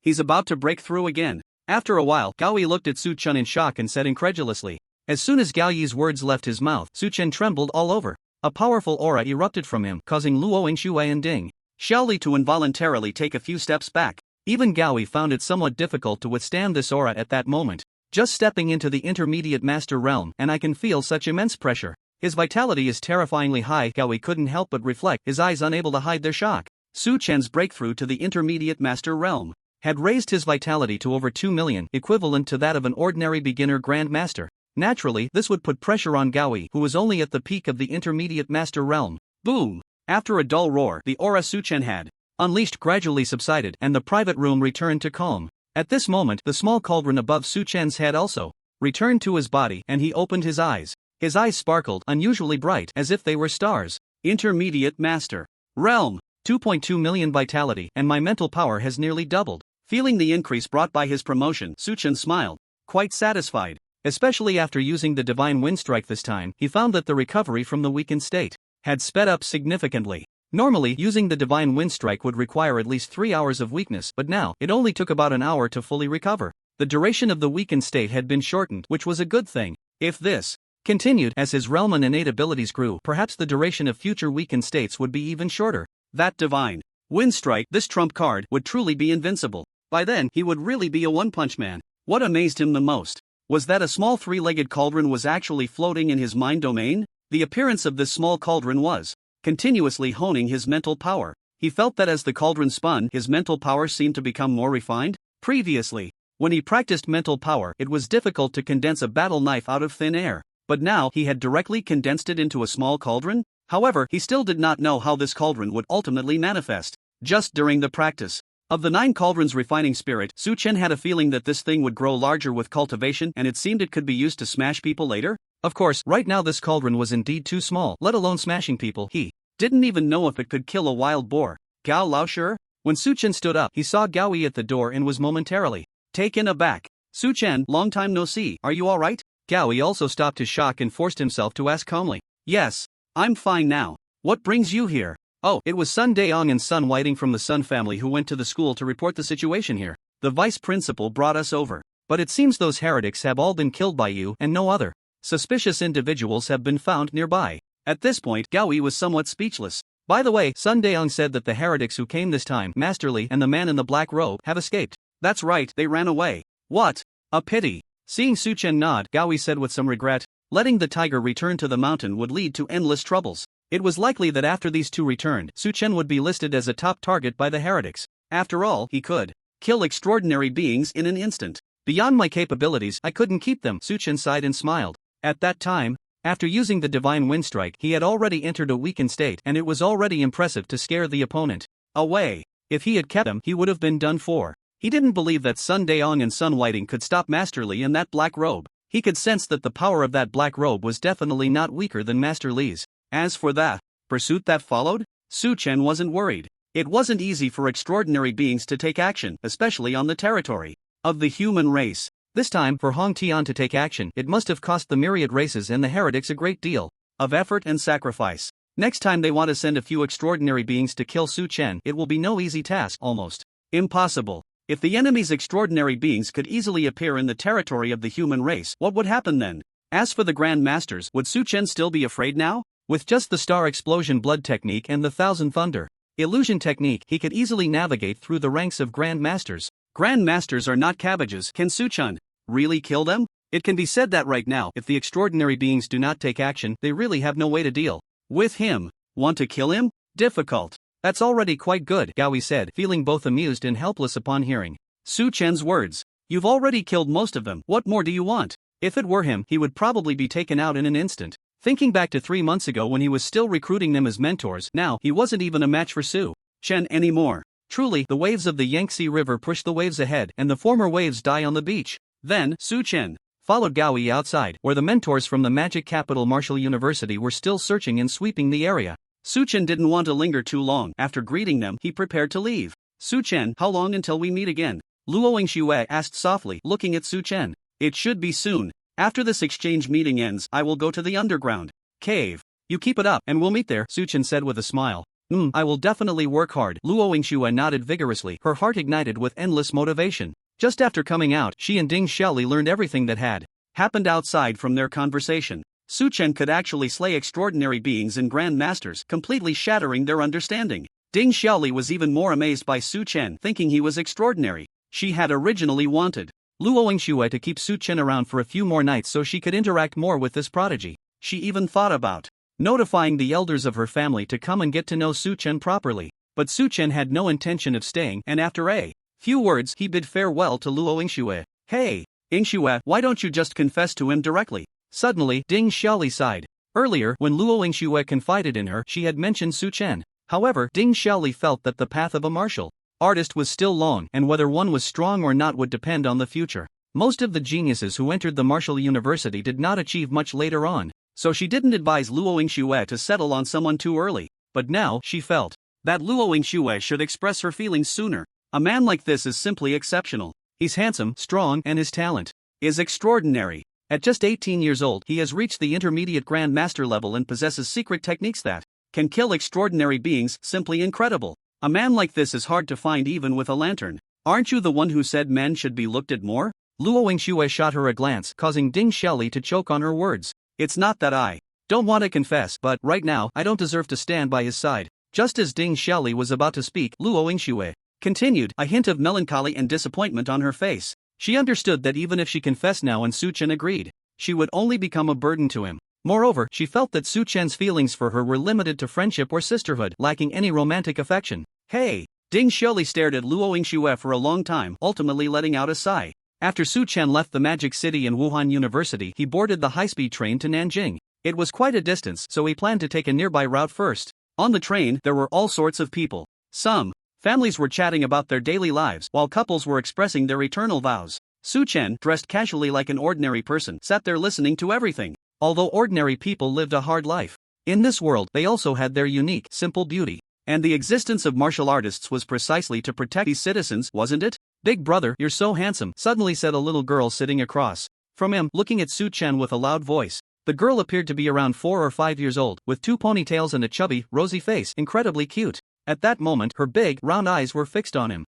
He's about to break through again. After a while, Gao Yi looked at Su Chen in shock and said incredulously. As soon as Gao Yi's words left his mouth, Su Chen trembled all over. A powerful aura erupted from him, causing Luo Yingxue and Ding Xiaoli to involuntarily take a few steps back. Even Gao Yi found it somewhat difficult to withstand this aura at that moment. Just stepping into the intermediate master realm, and I can feel such immense pressure. His vitality is terrifyingly high. Gao Yi couldn't help but reflect, his eyes unable to hide their shock. Su Chen's breakthrough to the intermediate master realm had raised his vitality to over 2 million, equivalent to that of an ordinary beginner Grand Master. Naturally, this would put pressure on Gao Yi, who was only at the peak of the intermediate master realm. Boom! After a dull roar, the aura Su Chen had unleashed gradually subsided, and the private room returned to calm. At this moment, the small cauldron above Su Chen's head also returned to his body, and he opened his eyes. His eyes sparkled, unusually bright, as if they were stars. Intermediate Master Realm. 2.2 million vitality, and my mental power has nearly doubled. Feeling the increase brought by his promotion, Su Chen smiled, quite satisfied. Especially after using the Divine Wind Strike this time, he found that the recovery from the weakened state had sped up significantly. Normally, using the Divine Wind Strike would require at least 3 hours of weakness, but now, it only took about an hour to fully recover. The duration of the weakened state had been shortened, which was a good thing. If this continued as his realm and innate abilities grew, perhaps the duration of future weakened states would be even shorter. That Divine Wind Strike, this trump card, would truly be invincible. By then, he would really be a one-punch man. What amazed him the most was that a small three-legged cauldron was actually floating in his mind domain. The appearance of this small cauldron was continuously honing his mental power. He felt that as the cauldron spun, his mental power seemed to become more refined. Previously, when he practiced mental power, it was difficult to condense a battle knife out of thin air. But now, he had directly condensed it into a small cauldron. However, he still did not know how this cauldron would ultimately manifest. Just during the practice of the 9 cauldrons refining spirit, Su Chen had a feeling that this thing would grow larger with cultivation, and it seemed it could be used to smash people later. Of course, right now this cauldron was indeed too small, let alone smashing people. He didn't even know if it could kill a wild boar. Gao Lao sure? When Su Chen stood up, he saw Gao Yi at the door and was momentarily taken aback. Su Chen, long time no see, are you alright? Gao Yi also stopped his shock and forced himself to ask calmly. Yes, I'm fine now. What brings you here? Oh, it was Sun Daong and Sun Whiting from the Sun family who went to the school to report the situation here. The vice principal brought us over. But it seems those heretics have all been killed by you, and no other suspicious individuals have been found nearby. At this point, Gao Yi was somewhat speechless. By the way, Sun Daong said that the heretics who came this time, Master Li and the man in the black robe, have escaped. That's right, they ran away. What? A pity. Seeing Su Chen nod, Gao Yi said with some regret, letting the tiger return to the mountain would lead to endless troubles. It was likely that after these two returned, Su Chen would be listed as a top target by the heretics. After all, he could kill extraordinary beings in an instant. Beyond my capabilities, I couldn't keep them, Su Chen sighed and smiled. At that time, after using the Divine Wind Strike, he had already entered a weakened state, and it was already impressive to scare the opponent away. If he had kept them, he would have been done for. He didn't believe that Sun Daong and Sun Whiting could stop Master Li in that black robe. He could sense that the power of that black robe was definitely not weaker than Master Li's. As for the pursuit that followed, Su Chen wasn't worried. It wasn't easy for extraordinary beings to take action, especially on the territory of the human race. This time, for Hong Tian to take action, it must have cost the myriad races and the heretics a great deal of effort and sacrifice. Next time they want to send a few extraordinary beings to kill Su Chen, it will be no easy task, almost impossible. If the enemy's extraordinary beings could easily appear in the territory of the human race, what would happen then? As for the Grand Masters, would Su Chen still be afraid now? With just the Star Explosion Blood Technique and the Thousand Thunder Illusion Technique, he could easily navigate through the ranks of Grand Masters. Grand Masters are not cabbages. Can Su Chen really kill them? It can be said that right now, if the extraordinary beings do not take action, they really have no way to deal with him. Want to kill him? Difficult. That's already quite good, Gaoi said, feeling both amused and helpless upon hearing Su Chen's words. You've already killed most of them, what more do you want? If it were him, he would probably be taken out in an instant. Thinking back to 3 months ago when he was still recruiting them as mentors, now he wasn't even a match for Su Chen anymore. Truly, the waves of the Yangtze River push the waves ahead, and the former waves die on the beach. Then, Su Chen followed Gaoi outside, where the mentors from the magic capital Martial University were still searching and sweeping the area. Su Chen didn't want to linger too long. After greeting them, he prepared to leave. Su Chen, how long until we meet again? Luoing Xue asked softly, looking at Su Chen. It should be soon. After this exchange meeting ends, I will go to the underground cave. You keep it up, and we'll meet there, Su Chen said with a smile. I will definitely work hard. Luoing Xue nodded vigorously, her heart ignited with endless motivation. Just after coming out, she and Ding Xiaoli learned everything that had happened outside from their conversation. Su Chen could actually slay extraordinary beings and Grand Masters, completely shattering their understanding. Ding Xiaoli was even more amazed by Su Chen, thinking he was extraordinary. She had originally wanted Luoing Xue to keep Su Chen around for a few more nights so she could interact more with this prodigy. She even thought about notifying the elders of her family to come and get to know Su Chen properly. But Su Chen had no intention of staying, and after a few words, he bid farewell to Luoing Xue. Hey, Xue, why don't you just confess to him directly? Suddenly, Ding Xiaoli sighed. Earlier, when Luoing Xue confided in her, she had mentioned Su Chen. However, Ding Xiaoli felt that the path of a martial artist was still long, and whether one was strong or not would depend on the future. Most of the geniuses who entered the Martial University did not achieve much later on, so she didn't advise Luoing Xue to settle on someone too early. But now, she felt that Luoing Xue should express her feelings sooner. A man like this is simply exceptional. He's handsome, strong, and his talent is extraordinary. At just 18 years old, he has reached the intermediate Grand Master level and possesses secret techniques that can kill extraordinary beings. Simply incredible. A man like this is hard to find even with a lantern. Aren't you the one who said men should be looked at more? Luoing Xue shot her a glance, causing Ding Xiaoli to choke on her words. It's not that I don't want to confess, but right now, I don't deserve to stand by his side. Just as Ding Xiaoli was about to speak, Luoing Xue continued, a hint of melancholy and disappointment on her face. She understood that even if she confessed now and Su Chen agreed, she would only become a burden to him. Moreover, she felt that Su Chen's feelings for her were limited to friendship or sisterhood, lacking any romantic affection. Hey! Ding Xiaoli stared at Luoing Xue for a long time, ultimately letting out a sigh. After Su Chen left the Magic City and Wuhan University, he boarded the high-speed train to Nanjing. It was quite a distance, so he planned to take a nearby route first. On the train, there were all sorts of people. Some families were chatting about their daily lives, while couples were expressing their eternal vows. Su Chen, dressed casually like an ordinary person, sat there listening to everything. Although ordinary people lived a hard life, in this world they also had their unique, simple beauty. And the existence of martial artists was precisely to protect these citizens, wasn't it? Big brother, you're so handsome, suddenly said a little girl sitting across from him, looking at Su Chen with a loud voice. The girl appeared to be around 4 or 5 years old, with 2 ponytails and a chubby, rosy face, incredibly cute. At that moment, her big, round eyes were fixed on him.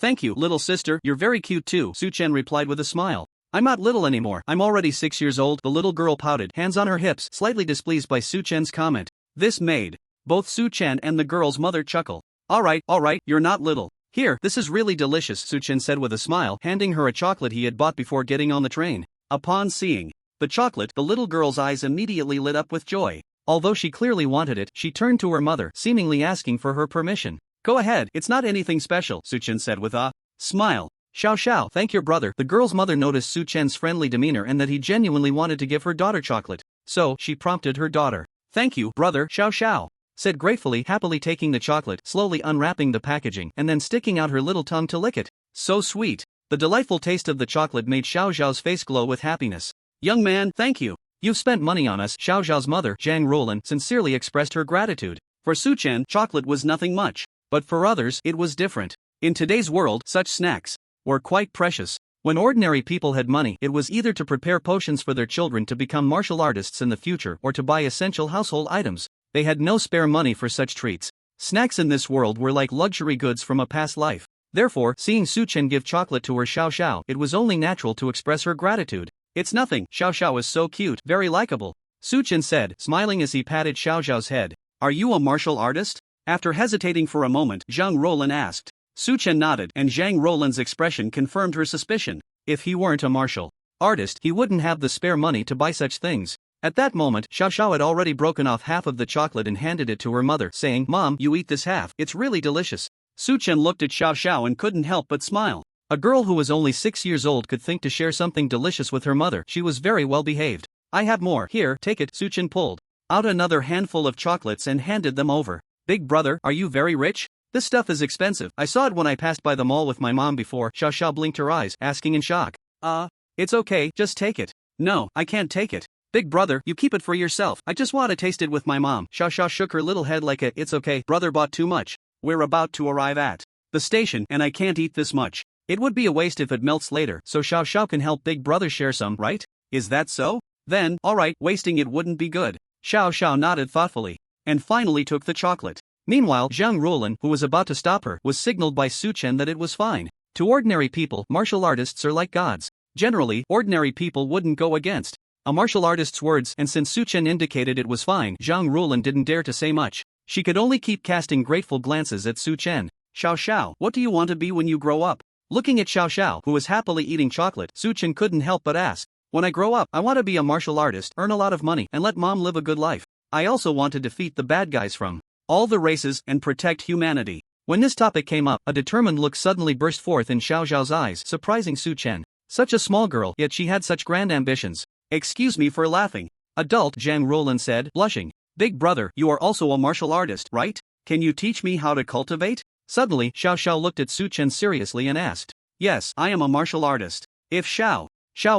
Thank you, little sister, you're very cute too, Su Chen replied with a smile. I'm not little anymore, I'm already 6 years old, the little girl pouted, hands on her hips, slightly displeased by Su Chen's comment. This made both Su Chen and the girl's mother chuckle. Alright, you're not little. Here, this is really delicious, Su Chen said with a smile, handing her a chocolate he had bought before getting on the train. Upon seeing the chocolate, the little girl's eyes immediately lit up with joy. Although she clearly wanted it, she turned to her mother, seemingly asking for her permission. Go ahead, it's not anything special, Su Chen said with a smile. Xiao, thank your brother. The girl's mother noticed Su Chen's friendly demeanor and that he genuinely wanted to give her daughter chocolate. So, she prompted her daughter. Thank you, brother, Xiao said gratefully, happily taking the chocolate, slowly unwrapping the packaging, and then sticking out her little tongue to lick it. So sweet. The delightful taste of the chocolate made Xiao's face glow with happiness. Young man, thank you. You've spent money on us, Xiao's mother, Zhang Roland, sincerely expressed her gratitude. For Su Chen, chocolate was nothing much. But for others, it was different. In today's world, such snacks were quite precious. When ordinary people had money, it was either to prepare potions for their children to become martial artists in the future or to buy essential household items. They had no spare money for such treats. Snacks in this world were like luxury goods from a past life. Therefore, seeing Su Chen give chocolate to her Xiao Xiao, it was only natural to express her gratitude. It's nothing, Xiao Xiao is so cute, very likable, Su Chen said, smiling as he patted Xiao Xiao's head. Are you a martial artist? After hesitating for a moment, Zhang Roland asked. Su Chen nodded, and Zhang Roland's expression confirmed her suspicion. If he weren't a martial artist, he wouldn't have the spare money to buy such things. At that moment, Xiao Xiao had already broken off half of the chocolate and handed it to her mother, saying, Mom, you eat this half, it's really delicious. Su Chen looked at Xiao Xiao and couldn't help but smile. A girl who was only 6 years old could think to share something delicious with her mother. She was very well behaved. I have more. Here, take it. Su Chen pulled out another handful of chocolates and handed them over. Big brother, are you very rich? This stuff is expensive. I saw it when I passed by the mall with my mom before. Xiao Xiao blinked her eyes, asking in shock. It's okay, just take it. No, I can't take it. Big brother, you keep it for yourself. I just want to taste it with my mom. Xiao Xiao shook her little head like a, it's okay, brother bought too much. We're about to arrive at the station and I can't eat this much. It would be a waste if it melts later, so Xiao Xiao can help big brother share some, right? Is that so? Then, alright, wasting it wouldn't be good. Xiao Xiao nodded thoughtfully, and finally took the chocolate. Meanwhile, Zhang Ruolin, who was about to stop her, was signaled by Su Chen that it was fine. To ordinary people, martial artists are like gods. Generally, ordinary people wouldn't go against a martial artist's words, and since Su Chen indicated it was fine, Zhang Ruolin didn't dare to say much. She could only keep casting grateful glances at Su Chen. Xiao Xiao, what do you want to be when you grow up? Looking at Xiao Xiao, who was happily eating chocolate, Su Chen couldn't help but ask. When I grow up, I want to be a martial artist, earn a lot of money, and let mom live a good life. I also want to defeat the bad guys from all the races and protect humanity. When this topic came up, a determined look suddenly burst forth in Xiao Xiao's eyes, surprising Su Chen. Such a small girl, yet she had such grand ambitions. Excuse me for laughing. Adult, Zhang Ruolin said, blushing. Big brother, you are also a martial artist, right? Can you teach me how to cultivate? Suddenly, Xiao Xiao looked at Su Chen seriously and asked. Yes, I am a martial artist. If Xiao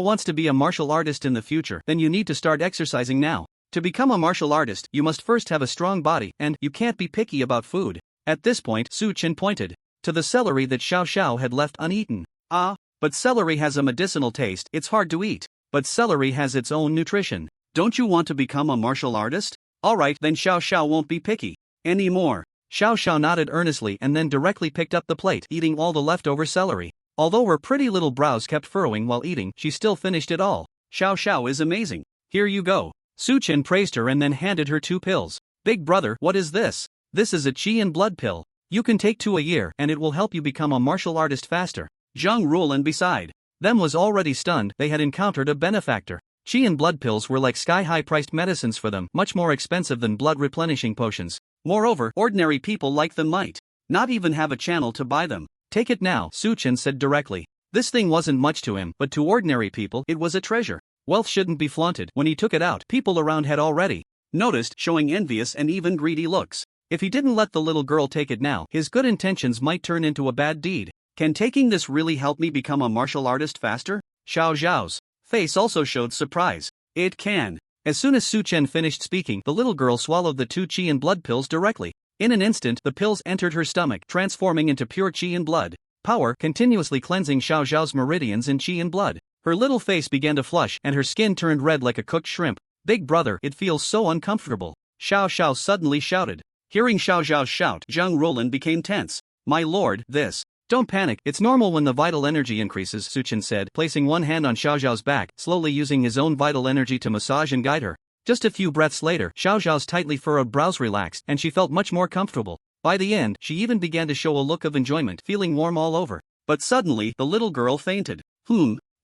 wants to be a martial artist in the future, then you need to start exercising now. To become a martial artist, you must first have a strong body, and you can't be picky about food. At this point, Su Chen pointed to the celery that Xiao Xiao had left uneaten. But celery has a medicinal taste, it's hard to eat. But celery has its own nutrition. Don't you want to become a martial artist? Alright, then Xiao Xiao won't be picky anymore. Xiao Xiao nodded earnestly and then directly picked up the plate, eating all the leftover celery. Although her pretty little brows kept furrowing while eating, she still finished it all. Xiao Xiao is amazing. Here you go. Su Chen praised her and then handed her 2 pills. Big brother, what is this? This is a qi and blood pill. You can take 2 a year and it will help you become a martial artist faster. Zhang Ruolin beside them was already stunned. They had encountered a benefactor. Qi and blood pills were like sky-high priced medicines for them, much more expensive than blood replenishing potions. Moreover, ordinary people like them might not even have a channel to buy them. Take it now, Su Chen said directly. This thing wasn't much to him, but to ordinary people, it was a treasure. Wealth shouldn't be flaunted. When he took it out, people around had already noticed, showing envious and even greedy looks. If he didn't let the little girl take it now, his good intentions might turn into a bad deed. Can taking this really help me become a martial artist faster? Xiao Xiao's face also showed surprise. It can. As soon as Su Chen finished speaking, the little girl swallowed the 2 qi and blood pills directly. In an instant, the pills entered her stomach, transforming into pure qi and blood power, continuously cleansing Xiao Xiao's meridians in qi and blood. Her little face began to flush, and her skin turned red like a cooked shrimp. Big brother, it feels so uncomfortable. Xiao Xiao suddenly shouted. Hearing Xiao Xiao's shout, Zhang Ruolin became tense. My lord, this. Don't panic, it's normal when the vital energy increases, Su Chen said, placing one hand on Xiao Xiao's back, slowly using his own vital energy to massage and guide her. Just a few breaths later, Xiao Xiao's tightly furrowed brows relaxed, and she felt much more comfortable. By the end, she even began to show a look of enjoyment, feeling warm all over. But suddenly, the little girl fainted.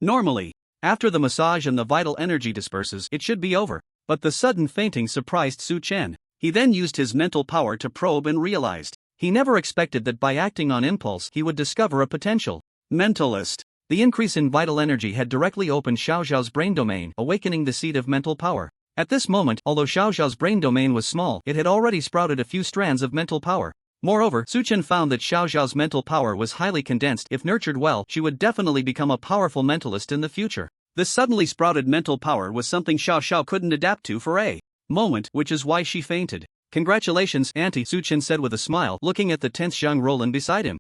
Normally, after the massage and the vital energy disperses, it should be over. But the sudden fainting surprised Su Chen. He then used his mental power to probe and realized he never expected that by acting on impulse he would discover a potential mentalist. The increase in vital energy had directly opened Xiao Xiao's brain domain, awakening the seed of mental power. At this moment, although Xiao Xiao's brain domain was small, it had already sprouted a few strands of mental power. Moreover, Su Chen found that Xiao Xiao's mental power was highly condensed. If nurtured well, she would definitely become a powerful mentalist in the future. This suddenly sprouted mental power was something Xiao Xiao couldn't adapt to for a moment, which is why she fainted. Congratulations, Auntie, Su Chen said with a smile, looking at the tense Zhang Ruolin beside him.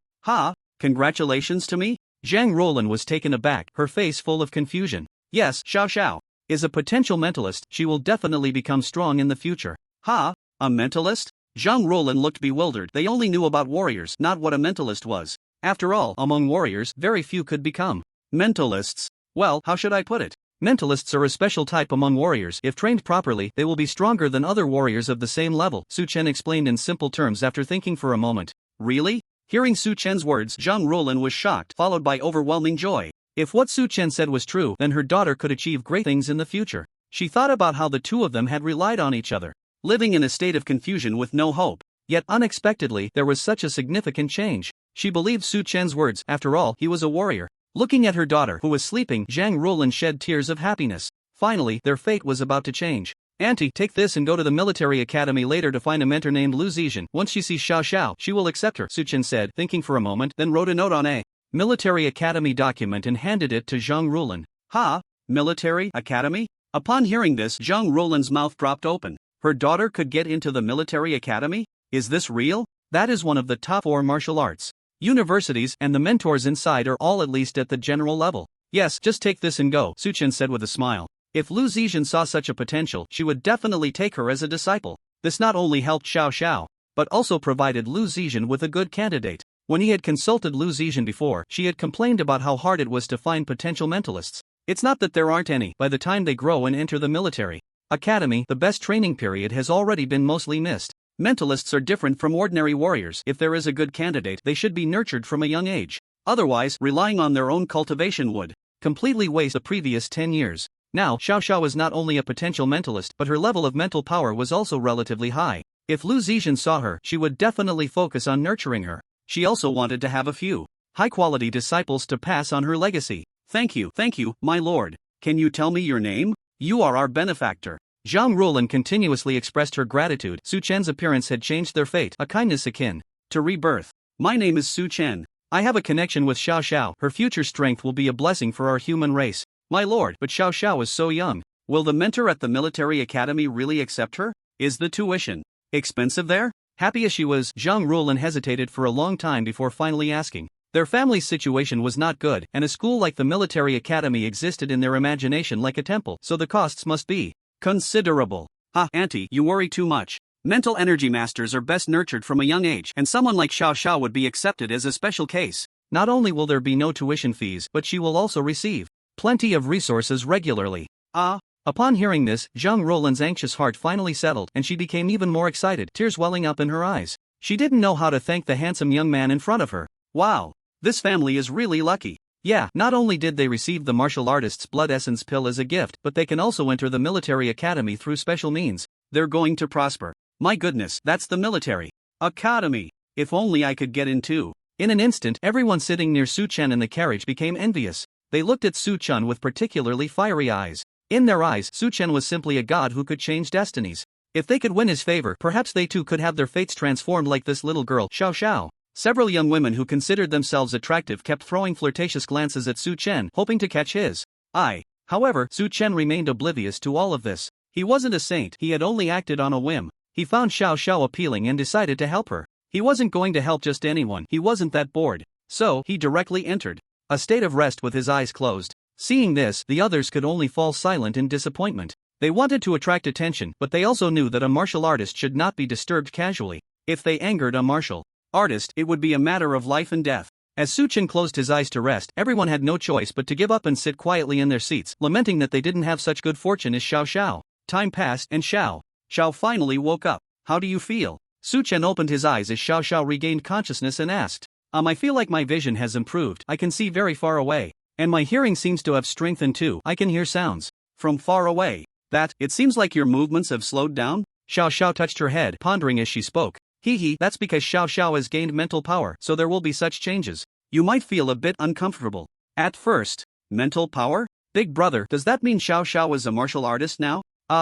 Congratulations to me? Zhang Ruolin was taken aback, her face full of confusion. Yes, Xiao Xiao is a potential mentalist. She will definitely become strong in the future. A mentalist? Zhang Ruolin looked bewildered. They only knew about warriors, not what a mentalist was. After all, among warriors, very few could become mentalists. Well, how should I put it? Mentalists are a special type among warriors. If trained properly, they will be stronger than other warriors of the same level, Su Chen explained in simple terms after thinking for a moment. Really? Hearing Su Chen's words, Zhang Ruolin was shocked, followed by overwhelming joy. If what Su Chen said was true, then her daughter could achieve great things in the future. She thought about how the two of them had relied on each other, living in a state of confusion with no hope. Yet unexpectedly, there was such a significant change. She believed Su Chen's words. After all, he was a warrior. Looking at her daughter, who was sleeping, Zhang Ruolin shed tears of happiness. Finally, their fate was about to change. Auntie, take this and go to the military academy later to find a mentor named Lu Zizhen. Once she sees Xiao Xiao, she will accept her, Su Chen said, thinking for a moment, then wrote a note on a military academy document and handed it to Zhang Ruolin. Ha? Military academy? Upon hearing this, Zhang Ruolin's mouth dropped open. Her daughter could get into the military academy? Is this real? That is one of the top 4 martial arts universities, and the mentors inside are all at least at the general level. Yes, just take this and go, Su Chen said with a smile. If Lu Zizhen saw such a potential, she would definitely take her as a disciple. This not only helped Xiao Xiao, but also provided Lu Zizhen with a good candidate. When he had consulted Lu Zizhen before, she had complained about how hard it was to find potential mentalists. It's not that there aren't any. By the time they grow and enter the military academy, the best training period has already been mostly missed. Mentalists are different from ordinary warriors. If there is a good candidate, they should be nurtured from a young age. Otherwise, relying on their own cultivation would completely waste the previous 10 years. Now, Xiao Xiao was not only a potential mentalist, but her level of mental power was also relatively high. If Lu Zizhen saw her, she would definitely focus on nurturing her. She also wanted to have a few high-quality disciples to pass on her legacy. Thank you, my lord. Can you tell me your name? You are our benefactor. Zhang Ruolin continuously expressed her gratitude. Su Chen's appearance had changed their fate, a kindness akin to rebirth. My name is Su Chen. I have a connection with Xiao Xiao. Her future strength will be a blessing for our human race. My lord, but Xiao Xiao is so young. Will the mentor at the military academy really accept her? Is the tuition expensive there? Happy as she was, Zhang Ruolin hesitated for a long time before finally asking. Their family's situation was not good, and a school like the military academy existed in their imagination like a temple, so the costs must be considerable. Auntie, you worry too much. Mental energy masters are best nurtured from a young age, and someone like Xiao Xiao would be accepted as a special case. Not only will there be no tuition fees, but she will also receive plenty of resources regularly. Upon hearing this, Zhang Ruolin's anxious heart finally settled, and she became even more excited, tears welling up in her eyes. She didn't know how to thank the handsome young man in front of her. Wow, this family is really lucky. Yeah, not only did they receive the martial artist's blood essence pill as a gift, but they can also enter the military academy through special means. They're going to prosper. My goodness, that's the military academy. If only I could get in too. In an instant, everyone sitting near Su Chen in the carriage became envious. They looked at Su Chen with particularly fiery eyes. In their eyes, Su Chen was simply a god who could change destinies. If they could win his favor, perhaps they too could have their fates transformed like this little girl, Xiao Xiao. Several young women who considered themselves attractive kept throwing flirtatious glances at Su Chen, hoping to catch his eye. However, Su Chen remained oblivious to all of this. He wasn't a saint, he had only acted on a whim. He found Xiao Xiao appealing and decided to help her. He wasn't going to help just anyone, he wasn't that bored. So, he directly entered a state of rest with his eyes closed. Seeing this, the others could only fall silent in disappointment. They wanted to attract attention, but they also knew that a martial artist should not be disturbed casually. If they angered a martial artist, it would be a matter of life and death. As Su Chen closed his eyes to rest, everyone had no choice but to give up and sit quietly in their seats, lamenting that they didn't have such good fortune as Xiao Xiao. Time passed, and Xiao Xiao finally woke up. How do you feel? Su Chen opened his eyes as Xiao Xiao regained consciousness and asked. I feel like my vision has improved. I can see very far away. And my hearing seems to have strengthened too. I can hear sounds from far away. It seems like your movements have slowed down? Xiao Xiao touched her head, pondering as she spoke. That's because Xiao Xiao has gained mental power, so there will be such changes. You might feel a bit uncomfortable at first. Mental power? Big brother, does that mean Xiao Xiao is a martial artist now?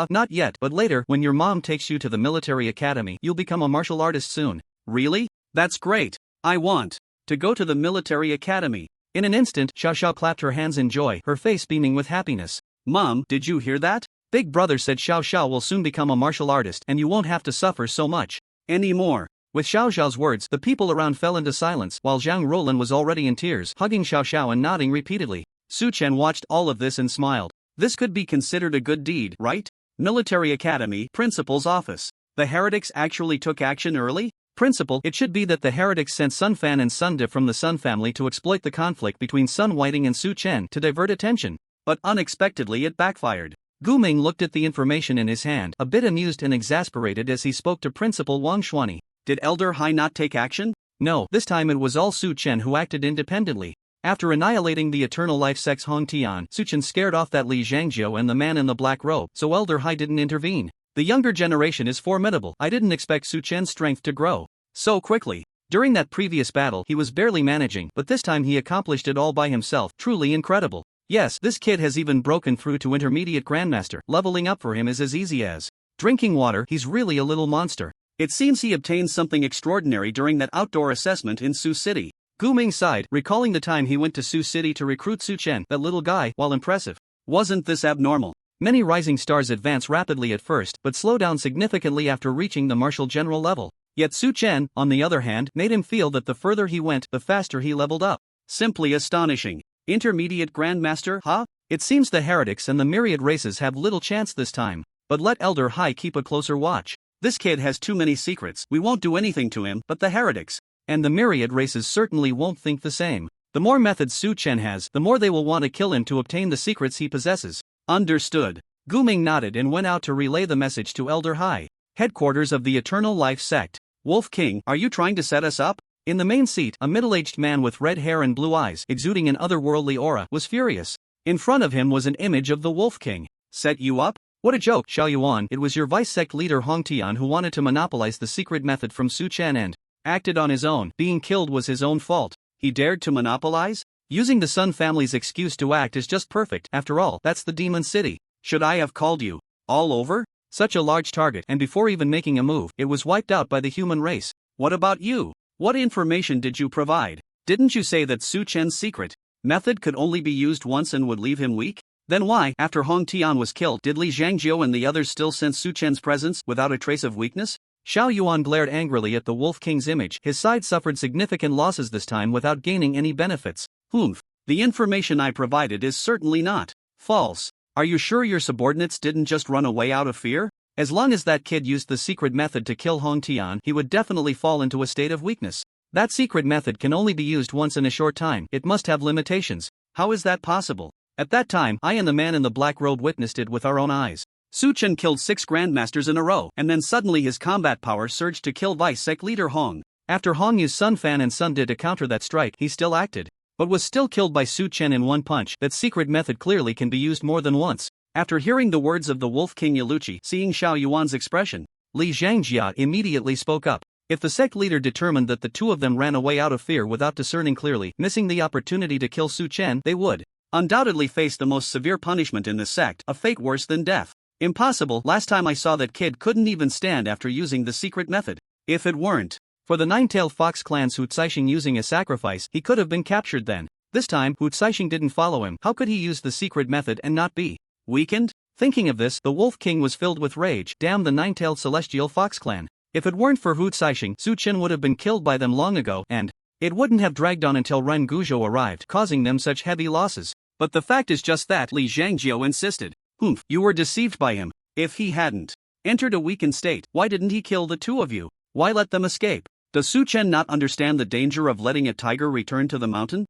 Not yet, but later, when your mom takes you to the military academy, you'll become a martial artist soon. Really? That's great. I want to go to the military academy. In an instant, Xiao Xiao clapped her hands in joy, her face beaming with happiness. Mom, did you hear that? Big brother said Xiao Xiao will soon become a martial artist and you won't have to suffer so much anymore. With Xiao Xiao's words, the people around fell into silence, while Zhang Ruolin was already in tears, hugging Xiao Xiao and nodding repeatedly. Su Chen watched all of this and smiled. This could be considered a good deed, right? Military Academy, Principal's Office. The heretics actually took action early? principle, it should be that the heretics sent Sun Fan and Sun Dip from the Sun family to exploit the conflict between Sun Whiting and Su Chen to divert attention. But unexpectedly it backfired. Gu Ming looked at the information in his hand, a bit amused and exasperated as he spoke to Principal Wang Xuanyi. Did Elder Hai not take action? No, this time it was all Su Chen who acted independently. After annihilating the Eternal Life Sex Hong Tian, Su Chen scared off that Li Zhangjiu and the man in the black robe, so Elder Hai didn't intervene. The younger generation is formidable. I didn't expect Su Chen's strength to grow so quickly. During that previous battle he was barely managing, but this time he accomplished it all by himself, truly incredible. Yes, this kid has even broken through to intermediate grandmaster. Leveling up for him is as easy as drinking water. He's really a little monster. It seems he obtained something extraordinary during that outdoor assessment in Sioux City. Gu Ming sighed, recalling the time he went to Sioux City to recruit Su Chen. That little guy, while impressive, wasn't this abnormal. Many rising stars advance rapidly at first, but slow down significantly after reaching the martial general level. Yet Su Chen, on the other hand, made him feel that the further he went, the faster he leveled up. Simply astonishing. Intermediate Grandmaster, huh? It seems the heretics and the myriad races have little chance this time. But let Elder Hai keep a closer watch. This kid has too many secrets. We won't do anything to him, but the heretics and the myriad races certainly won't think the same. The more methods Su Chen has, the more they will want to kill him to obtain the secrets he possesses. Understood. Gu Ming nodded and went out to relay the message to Elder Hai. Headquarters of the Eternal Life Sect. Wolf King, are you trying to set us up? In the main seat, a middle-aged man with red hair and blue eyes, exuding an otherworldly aura, was furious. In front of him was an image of the Wolf King. Set you up? What a joke, Xiao Yuan. It was your vice-sect leader Hong Tian who wanted to monopolize the secret method from Su Chen and acted on his own. Being killed was his own fault. He dared to monopolize? Using the Sun family's excuse to act is just perfect. After all, that's the Demon City. Should I have called you all over? Such a large target, and before even making a move, it was wiped out by the human race. What about you? What information did you provide? Didn't you say that Su Chen's secret method could only be used once and would leave him weak? Then why, after Hong Tian was killed, did Li Zhangjiu and the others still sense Su Chen's presence without a trace of weakness? Xiao Yuan glared angrily at the Wolf King's image. His side suffered significant losses this time without gaining any benefits. Humph. The information I provided is certainly not false. Are you sure your subordinates didn't just run away out of fear? As long as that kid used the secret method to kill Hong Tian, he would definitely fall into a state of weakness. That secret method can only be used once in a short time. It must have limitations. How is that possible? At that time, I and the man in the black robe witnessed it with our own eyes. Su Chen killed 6 grandmasters in a row, and then suddenly his combat power surged to kill vice-sect leader Hong. After Hong used Sun Fan and Sun Did to counter that strike, he still acted, but was still killed by Su Chen in one punch. That secret method clearly can be used more than once. After hearing the words of the Wolf King Yaluchi, seeing Xiao Yuan's expression, Li Zhangjia immediately spoke up. If the sect leader determined that the two of them ran away out of fear without discerning clearly, missing the opportunity to kill Su Chen, they would undoubtedly face the most severe punishment in this sect, a fate worse than death. Impossible. Last time I saw that kid couldn't even stand after using the secret method. If it weren't for the Nine-Tailed Fox clan's Hu Caixing using a sacrifice, he could have been captured then. This time, Hu Caixing didn't follow him. How could he use the secret method and not be weakened? Thinking of this, the Wolf King was filled with rage. Damn the Nine-Tailed Celestial Fox clan. If it weren't for Hu Caixing, Su Chen would have been killed by them long ago, and it wouldn't have dragged on until Ren Guzhou arrived, causing them such heavy losses. But the fact is just that, Li Zhangjiu insisted. Humph, you were deceived by him. If he hadn't entered a weakened state, why didn't he kill the two of you? Why let them escape? Does Su Chen not understand the danger of letting a tiger return to the mountain?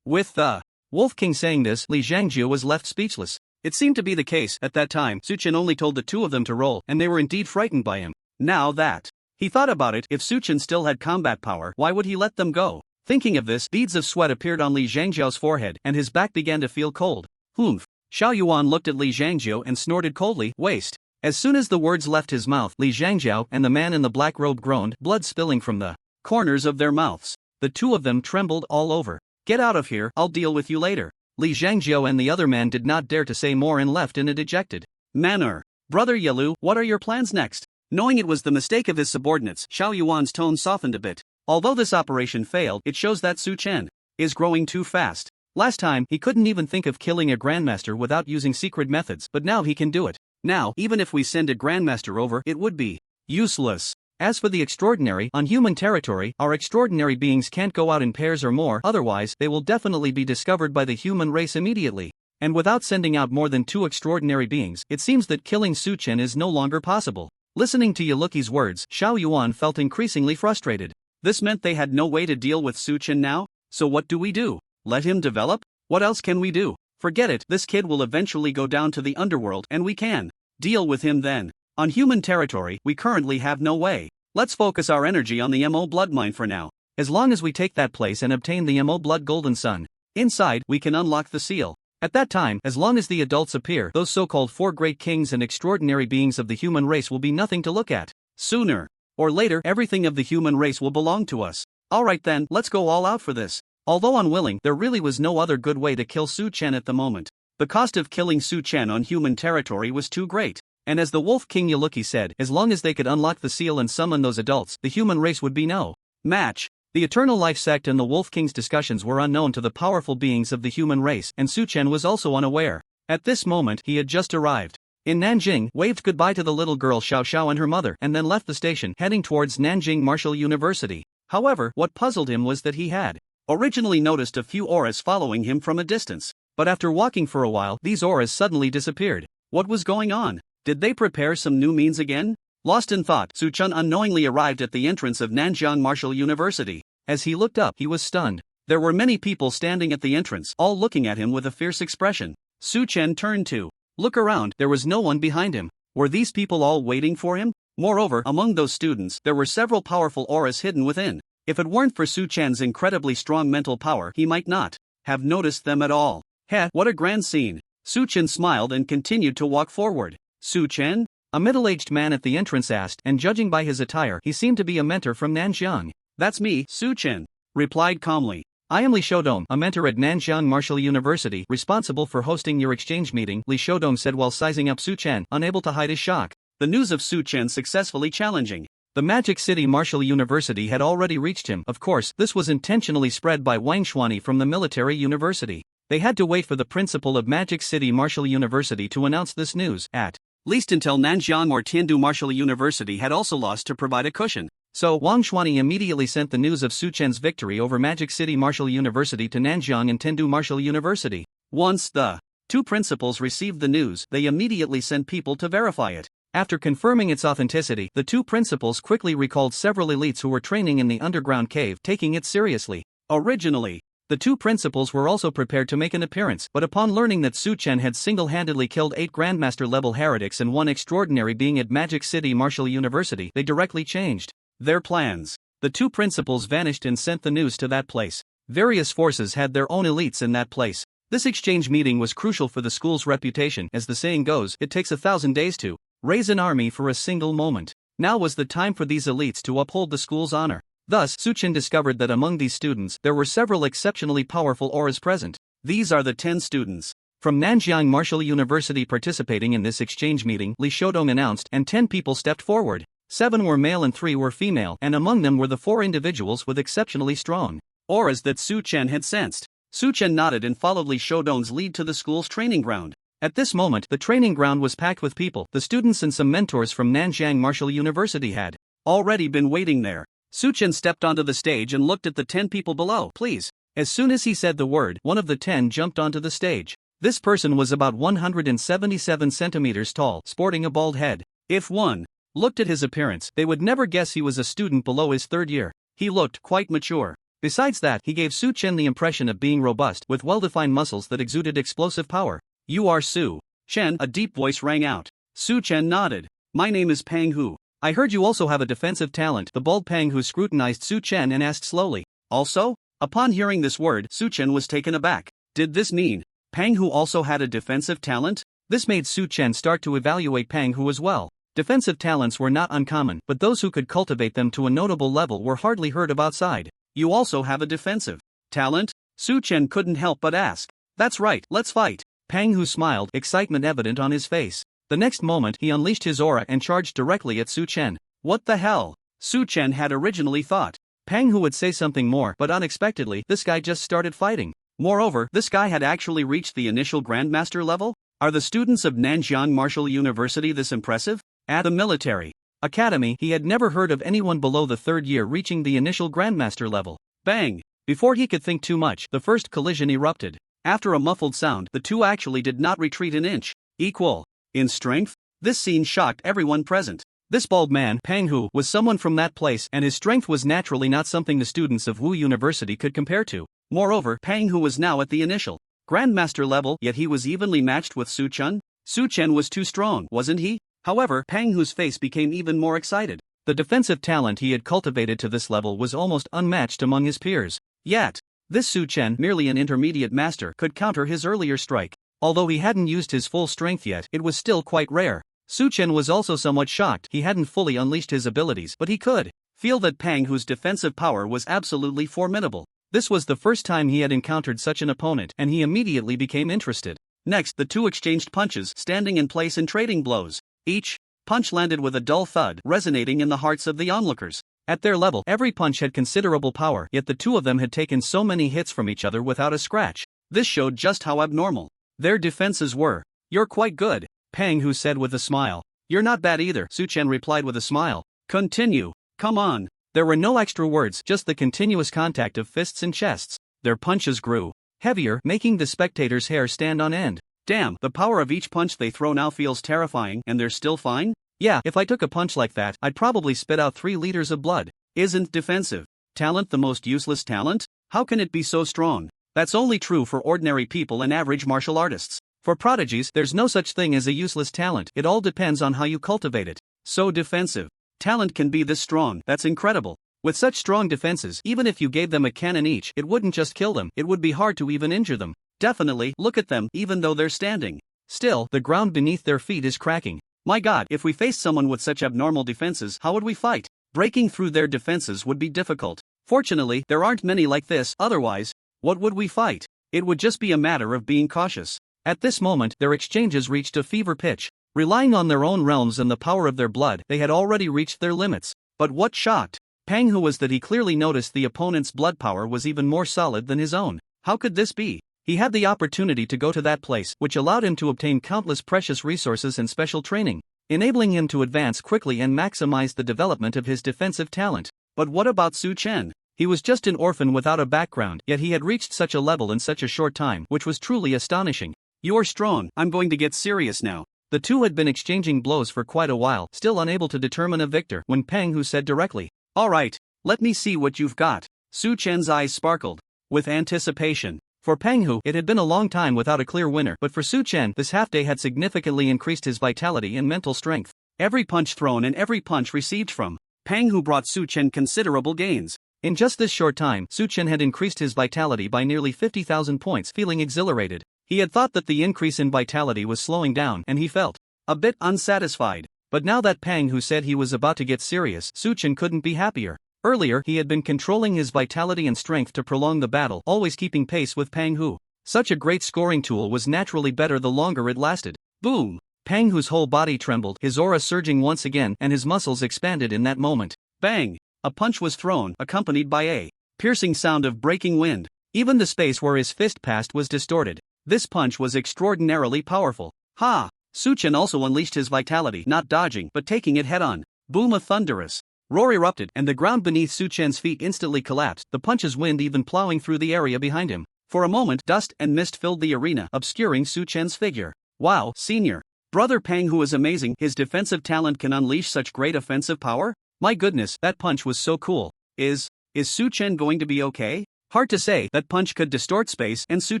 With the Wolf King saying this, Li Zhangjiu was left speechless. It seemed to be the case. At that time, Su Chen only told the two of them to roll, and they were indeed frightened by him. Now that he thought about it, if Su Chen still had combat power, why would he let them go? Thinking of this, beads of sweat appeared on Li Zhangjiu's forehead, and his back began to feel cold. Humph. Xiao Yuan looked at Li Zhangjiu and snorted coldly. Waste. As soon as the words left his mouth, Li Zhangjiu and the man in the black robe groaned, blood spilling from the corners of their mouths. The two of them trembled all over. Get out of here, I'll deal with you later. Li Zhangjiu and the other man did not dare to say more and left in a dejected manner. Brother Yalu, what are your plans next? Knowing it was the mistake of his subordinates, Xiao Yuan's tone softened a bit. Although this operation failed, it shows that Su Chen is growing too fast. Last time, he couldn't even think of killing a grandmaster without using secret methods, but now he can do it. Now, even if we send a grandmaster over, it would be useless. As for the extraordinary, on human territory, our extraordinary beings can't go out in pairs or more, otherwise, they will definitely be discovered by the human race immediately. And without sending out more than 2 extraordinary beings, it seems that killing Su Chen is no longer possible. Listening to Yaluki's words, Xiao Yuan felt increasingly frustrated. This meant they had no way to deal with Su Chen now? So what do we do? Let him develop? What else can we do? Forget it, this kid will eventually go down to the underworld and we can deal with him then. On human territory, we currently have no way. Let's focus our energy on the MO blood mine for now. As long as we take that place and obtain the MO blood golden sun, inside we can unlock the seal. At that time, as long as the adults appear, those so-called 4 great kings and extraordinary beings of the human race will be nothing to look at. Sooner or later, everything of the human race will belong to us. Alright then, let's go all out for this. Although unwilling, there really was no other good way to kill Su Chen at the moment. The cost of killing Su Chen on human territory was too great. And as the Wolf King Yaluki said, as long as they could unlock the seal and summon those adults, the human race would be no match. The Eternal Life sect and the Wolf King's discussions were unknown to the powerful beings of the human race, and Su Chen was also unaware. At this moment, he had just arrived in Nanjing, waved goodbye to the little girl Xiao Xiao and her mother, and then left the station, heading towards Nanjing Martial University. However, what puzzled him was that he had originally noticed a few auras following him from a distance. But after walking for a while, these auras suddenly disappeared. What was going on? Did they prepare some new means again? Lost in thought, Su Chen unknowingly arrived at the entrance of Nanjing Martial University. As he looked up, he was stunned. There were many people standing at the entrance, all looking at him with a fierce expression. Su Chen turned to look around. There was no one behind him. Were these people all waiting for him? Moreover, among those students, there were several powerful auras hidden within. If it weren't for Su Chen's incredibly strong mental power, he might not have noticed them at all. Heh, what a grand scene. Su Chen smiled and continued to walk forward. Su Chen? A middle-aged man at the entrance asked, and judging by his attire, he seemed to be a mentor from Nanjing. That's me, Su Chen replied calmly. I am Li Shoudong, a mentor at Nanjing Martial University, responsible for hosting your exchange meeting, Li Shoudong said while sizing up Su Chen, unable to hide his shock. The news of Su Chen successfully challenging the Magic City Martial University had already reached him. Of course, this was intentionally spread by Wang Xuani from the military university. They had to wait for the principal of Magic City Martial University to announce this news, at least until Nanjing or Tiandu Martial University had also lost to provide a cushion. So, Wang Xuani immediately sent the news of Su Chen's victory over Magic City Martial University to Nanjing and Tiandu Martial University. Once the 2 principals received the news, they immediately sent people to verify it. After confirming its authenticity, the 2 principals quickly recalled several elites who were training in the underground cave, taking it seriously. Originally, the 2 principals were also prepared to make an appearance, but upon learning that Su Chen had single-handedly killed 8 Grandmaster-level heretics and 1 extraordinary being at Magic City Martial University, they directly changed their plans. The 2 principals vanished and sent the news to that place. Various forces had their own elites in that place. This exchange meeting was crucial for the school's reputation. As the saying goes, it takes 1,000 days to raise an army for a single moment. Now was the time for these elites to uphold the school's honor. Thus, Su Chen discovered that among these students, there were several exceptionally powerful auras present. These are the 10 students from Nanjing Martial University participating in this exchange meeting, Li Shoudong announced, and 10 people stepped forward. 7 were male and 3 were female, and among them were the 4 individuals with exceptionally strong auras that Su Chen had sensed. Su Chen nodded and followed Li Shoudong's lead to the school's training ground. At this moment, the training ground was packed with people. The students and some mentors from Nanjing Martial University had already been waiting there. Su Chen stepped onto the stage and looked at the 10 people below. Please. As soon as he said the word, one of the 10 jumped onto the stage. This person was about 177 centimeters tall, sporting a bald head. If one looked at his appearance, they would never guess he was a student below his 3rd year. He looked quite mature. Besides that, he gave Su Chen the impression of being robust, with well-defined muscles that exuded explosive power. You are Su Chen, a deep voice rang out. Su Chen nodded. My name is Pang Hu. I heard you also have a defensive talent. The bald Pang Hu scrutinized Su Chen and asked slowly. Also? Upon hearing this word, Su Chen was taken aback. Did this mean Pang Hu also had a defensive talent? This made Su Chen start to evaluate Pang Hu as well. Defensive talents were not uncommon, but those who could cultivate them to a notable level were hardly heard of outside. You also have a defensive talent? Su Chen couldn't help but ask. That's right, let's fight. Pang Hu smiled, excitement evident on his face. The next moment, he unleashed his aura and charged directly at Su Chen. What the hell? Su Chen had originally thought Pang Hu would say something more, but unexpectedly, this guy just started fighting. Moreover, this guy had actually reached the initial Grandmaster level? Are the students of Nanjing Martial University this impressive? At the military academy, he had never heard of anyone below the 3rd year reaching the initial Grandmaster level. Bang! Before he could think too much, the first collision erupted. After a muffled sound, the 2 actually did not retreat an inch. Equal in strength? This scene shocked everyone present. This bald man, Pang Hu, was someone from that place, and his strength was naturally not something the students of Wu University could compare to. Moreover, Pang Hu was now at the initial Grandmaster level, yet he was evenly matched with Su Chen. Su Chen was too strong, wasn't he? However, Pang Hu's face became even more excited. The defensive talent he had cultivated to this level was almost unmatched among his peers. Yet, this Su Chen, merely an intermediate master, could counter his earlier strike. Although he hadn't used his full strength yet, it was still quite rare. Su Chen was also somewhat shocked he hadn't fully unleashed his abilities, but he could feel that Pang Hu's defensive power was absolutely formidable. This was the first time he had encountered such an opponent, and he immediately became interested. Next, the two exchanged punches, standing in place and trading blows. Each punch landed with a dull thud, resonating in the hearts of the onlookers. At their level, every punch had considerable power, yet the two of them had taken so many hits from each other without a scratch. This showed just how abnormal their defenses were. "You're quite good," Pang Hu said with a smile. "You're not bad either," Su Chen replied with a smile. "Continue. Come on." There were no extra words, just the continuous contact of fists and chests. Their punches grew heavier, making the spectators' hair stand on end. Damn, the power of each punch they throw now feels terrifying, and they're still fine? Yeah, if I took a punch like that, I'd probably spit out 3 liters of blood. Isn't defensive talent the most useless talent? How can it be so strong? That's only true for ordinary people and average martial artists. For prodigies, there's no such thing as a useless talent, it all depends on how you cultivate it. So defensive talent can be this strong, that's incredible. With such strong defenses, even if you gave them a cannon each, it wouldn't just kill them, it would be hard to even injure them. Definitely, look at them, even though they're standing still, the ground beneath their feet is cracking. My god, if we faced someone with such abnormal defenses, how would we fight? Breaking through their defenses would be difficult. Fortunately, there aren't many like this, otherwise, what would we fight? It would just be a matter of being cautious. At this moment, their exchanges reached a fever pitch. Relying on their own realms and the power of their blood, they had already reached their limits. But what shocked Pang Hu was that he clearly noticed the opponent's blood power was even more solid than his own. How could this be? He had the opportunity to go to that place, which allowed him to obtain countless precious resources and special training, enabling him to advance quickly and maximize the development of his defensive talent. But what about Su Chen? He was just an orphan without a background, yet he had reached such a level in such a short time, which was truly astonishing. "You're strong, I'm going to get serious now." The two had been exchanging blows for quite a while, still unable to determine a victor, when Pang Hu said directly, "Alright, let me see what you've got." Su Chen's eyes sparkled with anticipation. For Pang Hu, it had been a long time without a clear winner, but for Su Chen, this half-day had significantly increased his vitality and mental strength. Every punch thrown and every punch received from Pang Hu brought Su Chen considerable gains. In just this short time, Su Chen had increased his vitality by nearly 50,000 points, feeling exhilarated. He had thought that the increase in vitality was slowing down, and he felt a bit unsatisfied. But now that Pang Hu said he was about to get serious, Su Chen couldn't be happier. Earlier, he had been controlling his vitality and strength to prolong the battle, always keeping pace with Pang Hu. Such a great scoring tool was naturally better the longer it lasted. Boom! Pang Hu's whole body trembled, his aura surging once again, and his muscles expanded in that moment. Bang! A punch was thrown, accompanied by a piercing sound of breaking wind. Even the space where his fist passed was distorted. This punch was extraordinarily powerful. Ha! Su Chen also unleashed his vitality, not dodging, but taking it head-on. Boom! A thunderous roar erupted, and the ground beneath Su Chen's feet instantly collapsed, the punch's wind even plowing through the area behind him. For a moment, dust and mist filled the arena, obscuring Su Chen's figure. Wow, senior brother Pang Hu is amazing. His defensive talent can unleash such great offensive power? My goodness, that punch was so cool. Is Su Chen going to be okay? Hard to say, that punch could distort space, and Su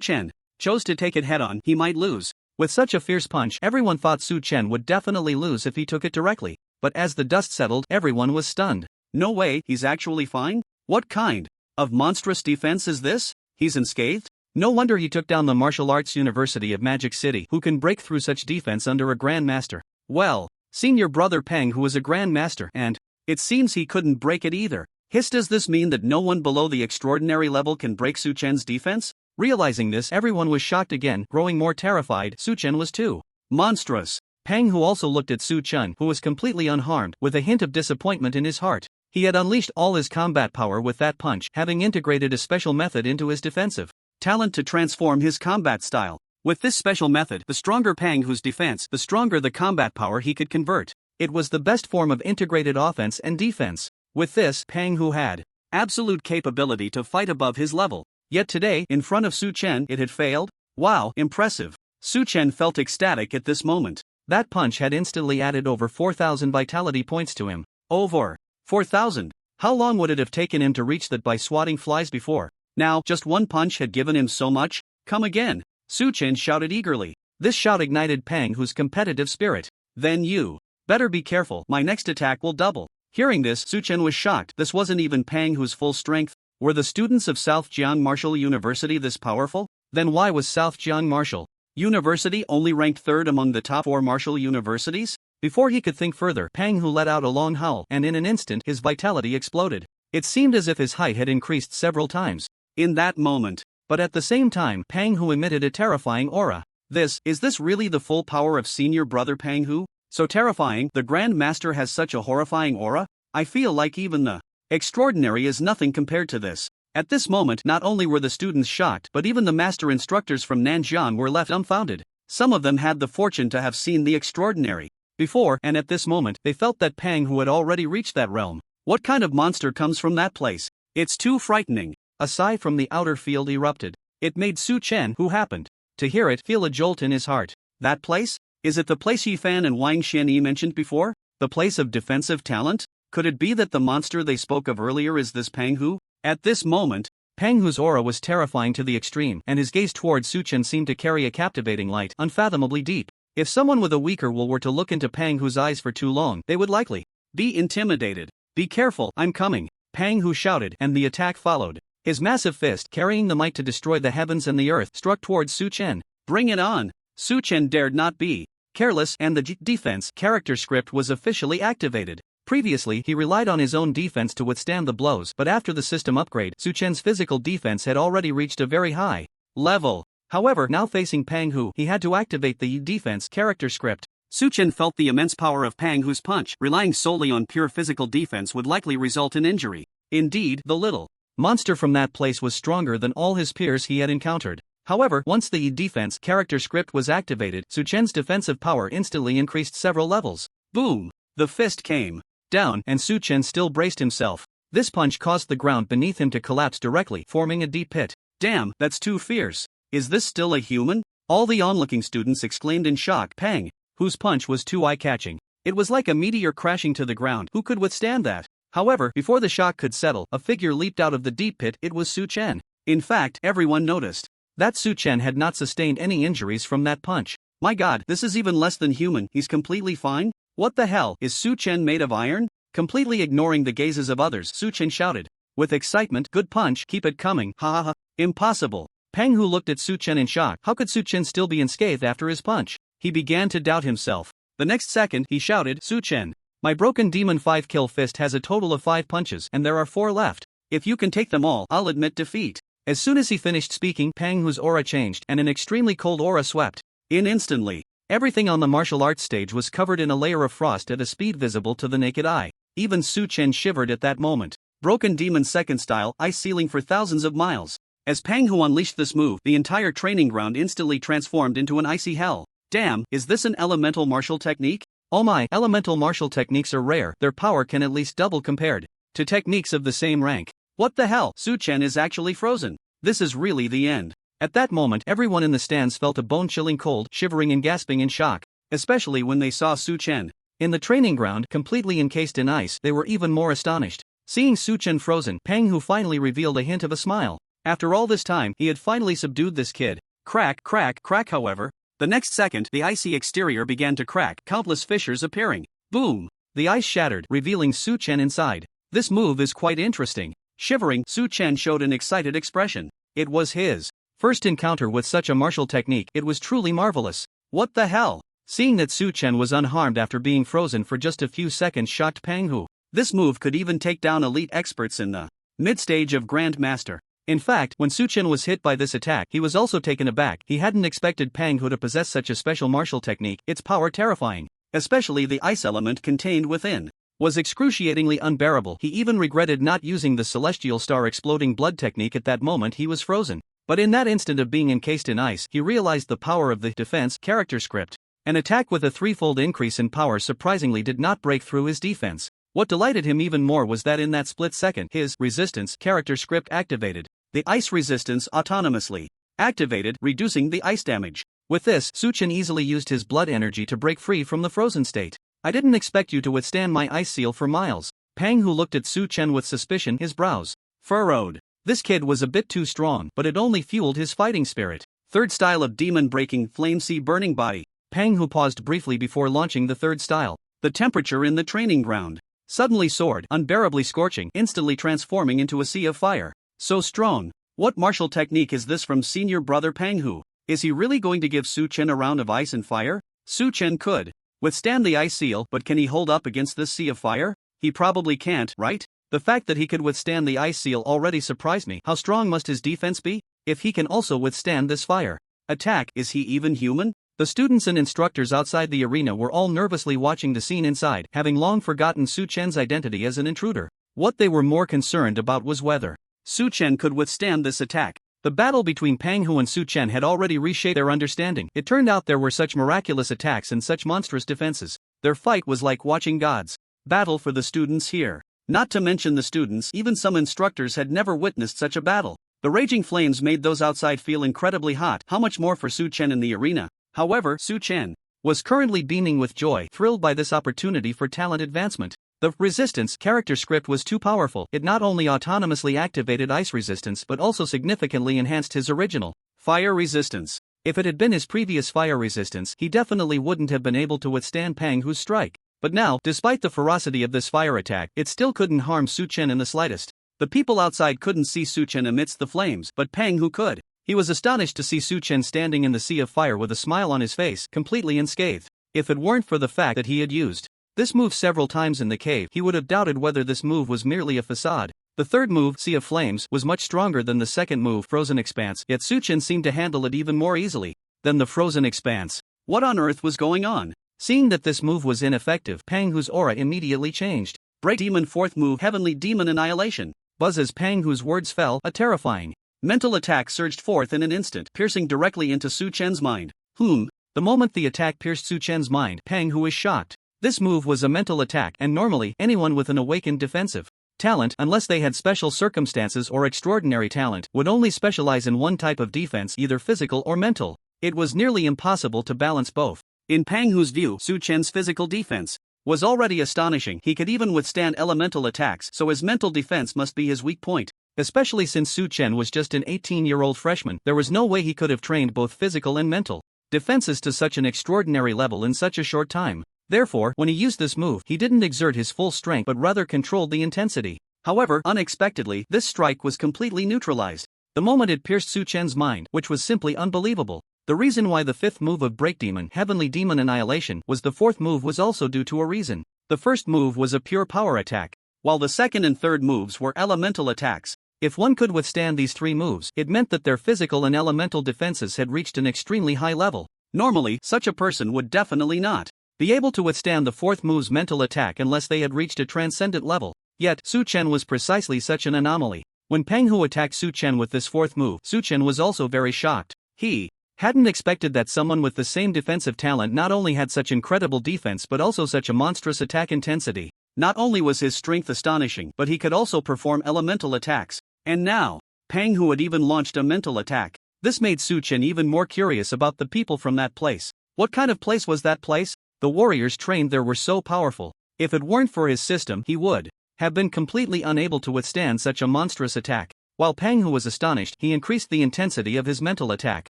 Chen chose to take it head-on, he might lose. With such a fierce punch, everyone thought Su Chen would definitely lose if he took it directly. But as the dust settled, everyone was stunned. No way, he's actually fine? What kind of monstrous defense is this? He's unscathed? No wonder he took down the Martial Arts University of Magic City, who can break through such defense under a Grandmaster. Well, senior brother Pang Hu is a Grandmaster, and it seems he couldn't break it either. Does this mean that no one below the extraordinary level can break Su Chen's defense? Realizing this, everyone was shocked again, growing more terrified. Su Chen was too monstrous. Pang Hu also looked at Su Chen, who was completely unharmed, with a hint of disappointment in his heart. He had unleashed all his combat power with that punch, having integrated a special method into his defensive talent to transform his combat style. With this special method, the stronger Pang Hu's defense, the stronger the combat power he could convert. It was the best form of integrated offense and defense. With this, Pang Hu had absolute capability to fight above his level. Yet today, in front of Su Chen, it had failed? Wow, impressive. Su Chen felt ecstatic at this moment. That punch had instantly added over 4,000 vitality points to him. Over 4,000. How long would it have taken him to reach that by swatting flies before? Now, just one punch had given him so much? Come again! Su Chen shouted eagerly. This shout ignited Pang Hu's competitive spirit. Then you better be careful, my next attack will double. Hearing this, Su Chen was shocked. This wasn't even Pang Hu's full strength. Were the students of South Jiang Martial University this powerful? Then why was South Jiang Martial University only ranked third among the top 4 martial universities? Before he could think further, Pang Hu let out a long howl, and in an instant his vitality exploded. It seemed as if his height had increased several times. In that moment. But at the same time, Pang Hu emitted a terrifying aura. Is this really the full power of senior brother Pang Hu? So terrifying, the Grand Master has such a horrifying aura? I feel like even the extraordinary is nothing compared to this. At this moment, not only were the students shocked, but even the master instructors from Nanjiang were left dumbfounded. Some of them had the fortune to have seen the extraordinary before, and at this moment, they felt that Pang Hu had already reached that realm. What kind of monster comes from that place? It's too frightening. A sigh from the outer field erupted. It made Su Chen, who happened to hear it, feel a jolt in his heart. That place? Is it the place Yifan and Wang Xianyi mentioned before? The place of defensive talent? Could it be that the monster they spoke of earlier is this Pang Hu? At this moment, Pang Hu's aura was terrifying to the extreme, and his gaze toward Su Chen seemed to carry a captivating light, unfathomably deep. If someone with a weaker will were to look into Pang Hu's eyes for too long, they would likely be intimidated. Be careful, I'm coming, Pang Hu shouted, and the attack followed. His massive fist, carrying the might to destroy the heavens and the earth, struck towards Su Chen. Bring it on! Su Chen dared not be careless, and the defense character script was officially activated. Previously, he relied on his own defense to withstand the blows, but after the system upgrade, Su Chen's physical defense had already reached a very high level. However, now facing Pang Hu, he had to activate the defense character script. Su Chen felt the immense power of Pang Hu's punch. Relying solely on pure physical defense would likely result in injury. Indeed, the little monster from that place was stronger than all his peers he had encountered. However, once the defense character script was activated, Su Chen's defensive power instantly increased several levels. Boom! The fist came down, and Su Chen still braced himself. This punch caused the ground beneath him to collapse directly, forming a deep pit. Damn, that's too fierce. Is this still a human? All the onlooking students exclaimed in shock. Pang Hu's punch was too eye-catching. It was like a meteor crashing to the ground. Who could withstand that? However, before the shock could settle, a figure leaped out of the deep pit. It was Su Chen. In fact, everyone noticed that Su Chen had not sustained any injuries from that punch. My god, this is even less than human. He's completely fine? What the hell, is Su Chen made of iron? Completely ignoring the gazes of others, Su Chen shouted with excitement, good punch, keep it coming, ha ha ha. Impossible. Pang Hu looked at Su Chen in shock. How could Su Chen still be unscathed after his punch? He began to doubt himself. The next second, he shouted, Su Chen, my broken demon 5-kill fist has a total of 5 punches, and there are 4 left. If you can take them all, I'll admit defeat. As soon as he finished speaking, Pang Hu's aura changed, and an extremely cold aura swept in instantly. Everything on the martial arts stage was covered in a layer of frost at a speed visible to the naked eye. Even Su Chen shivered at that moment. Broken demon second style, ice ceiling for thousands of miles. As Pang Hu unleashed this move, the entire training ground instantly transformed into an icy hell. Damn, is this an elemental martial technique? Oh my, elemental martial techniques are rare. Their power can at least double compared to techniques of the same rank. What the hell? Su Chen is actually frozen. This is really the end. At that moment, everyone in the stands felt a bone-chilling cold, shivering and gasping in shock, especially when they saw Su Chen in the training ground, completely encased in ice. They were even more astonished. Seeing Su Chen frozen, Pang Hu finally revealed a hint of a smile. After all this time, he had finally subdued this kid. Crack, crack, crack. However, the next second, the icy exterior began to crack, countless fissures appearing. Boom! The ice shattered, revealing Su Chen inside. This move is quite interesting. Shivering, Su Chen showed an excited expression. It was his first encounter with such a martial technique. It was truly marvelous. What the hell? Seeing that Su Chen was unharmed after being frozen for just a few seconds shocked Pang Hu. This move could even take down elite experts in the mid-stage of Grand Master. In fact, when Su Chen was hit by this attack, he was also taken aback. He hadn't expected Pang Hu to possess such a special martial technique. Its power terrifying, especially the ice element contained within, was excruciatingly unbearable. He even regretted not using the celestial star exploding blood technique at that moment. He was frozen. But in that instant of being encased in ice, he realized the power of the defense character script. An attack with a threefold increase in power surprisingly did not break through his defense. What delighted him even more was that in that split second, his resistance character script activated. The ice resistance autonomously activated, reducing the ice damage. With this, Su Chen easily used his blood energy to break free from the frozen state. I didn't expect you to withstand my ice seal for miles. Pang Hu looked at Su Chen with suspicion, his brows furrowed. This kid was a bit too strong, but it only fueled his fighting spirit. Third style of demon-breaking flame sea burning body. Pang Hu paused briefly before launching the third style. The temperature in the training ground suddenly soared, unbearably scorching, instantly transforming into a sea of fire. So strong. What martial technique is this from senior brother Pang Hu? Is he really going to give Su Chen a round of ice and fire? Su Chen could withstand the ice seal, but can he hold up against this sea of fire? He probably can't, right? The fact that he could withstand the ice seal already surprised me. How strong must his defense be? If he can also withstand this fire attack, is he even human? The students and instructors outside the arena were all nervously watching the scene inside, having long forgotten Su Chen's identity as an intruder. What they were more concerned about was whether Su Chen could withstand this attack. The battle between Pang Hu and Su Chen had already reshaped their understanding. It turned out there were such miraculous attacks and such monstrous defenses. Their fight was like watching gods battle for the students here. Not to mention the students, even some instructors had never witnessed such a battle. The raging flames made those outside feel incredibly hot. How much more for Su Chen in the arena? However, Su Chen was currently beaming with joy, thrilled by this opportunity for talent advancement. The resistance character script was too powerful. It not only autonomously activated ice resistance but also significantly enhanced his original fire resistance. If it had been his previous fire resistance, he definitely wouldn't have been able to withstand Pang Hu's strike. But now, despite the ferocity of this fire attack, it still couldn't harm Su Chen in the slightest. The people outside couldn't see Su Chen amidst the flames, but Pang Hu could. He was astonished to see Su Chen standing in the sea of fire with a smile on his face, completely unscathed. If it weren't for the fact that he had used this move several times in the cave, he would have doubted whether this move was merely a facade. The third move, Sea of Flames, was much stronger than the second move, Frozen Expanse, yet Su Chen seemed to handle it even more easily than the Frozen Expanse. What on earth was going on? Seeing that this move was ineffective, Pang Hu's aura immediately changed. Break Demon fourth move, Heavenly Demon Annihilation. Buzz as Pang Hu's words fell, a terrifying mental attack surged forth in an instant, piercing directly into Su Chen's mind. The moment the attack pierced Su Chen's mind, Pang Hu was shocked. This move was a mental attack, and normally, anyone with an awakened defensive talent, unless they had special circumstances or extraordinary talent, would only specialize in one type of defense, either physical or mental. It was nearly impossible to balance both. In Pang Hu's view, Su Chen's physical defense was already astonishing. He could even withstand elemental attacks, so his mental defense must be his weak point. Especially since Su Chen was just an 18-year-old freshman, there was no way he could have trained both physical and mental defenses to such an extraordinary level in such a short time. Therefore, when he used this move, he didn't exert his full strength but rather controlled the intensity. However, unexpectedly, this strike was completely neutralized the moment it pierced Su Chen's mind, which was simply unbelievable. The reason why the fifth move of Break Demon, Heavenly Demon Annihilation, was the fourth move was also due to a reason. The first move was a pure power attack, while the second and third moves were elemental attacks. If one could withstand these three moves, it meant that their physical and elemental defenses had reached an extremely high level. Normally, such a person would definitely not be able to withstand the fourth move's mental attack unless they had reached a transcendent level. Yet, Su Chen was precisely such an anomaly. When Pang Hu attacked Su Chen with this fourth move, Su Chen was also very shocked. He hadn't expected that someone with the same defensive talent not only had such incredible defense but also such a monstrous attack intensity. Not only was his strength astonishing, but he could also perform elemental attacks. And now, Pang Hu had even launched a mental attack. This made Su Chen even more curious about the people from that place. What kind of place was that place? The warriors trained there were so powerful. If it weren't for his system, he would have been completely unable to withstand such a monstrous attack. While Pang Hu was astonished, he increased the intensity of his mental attack.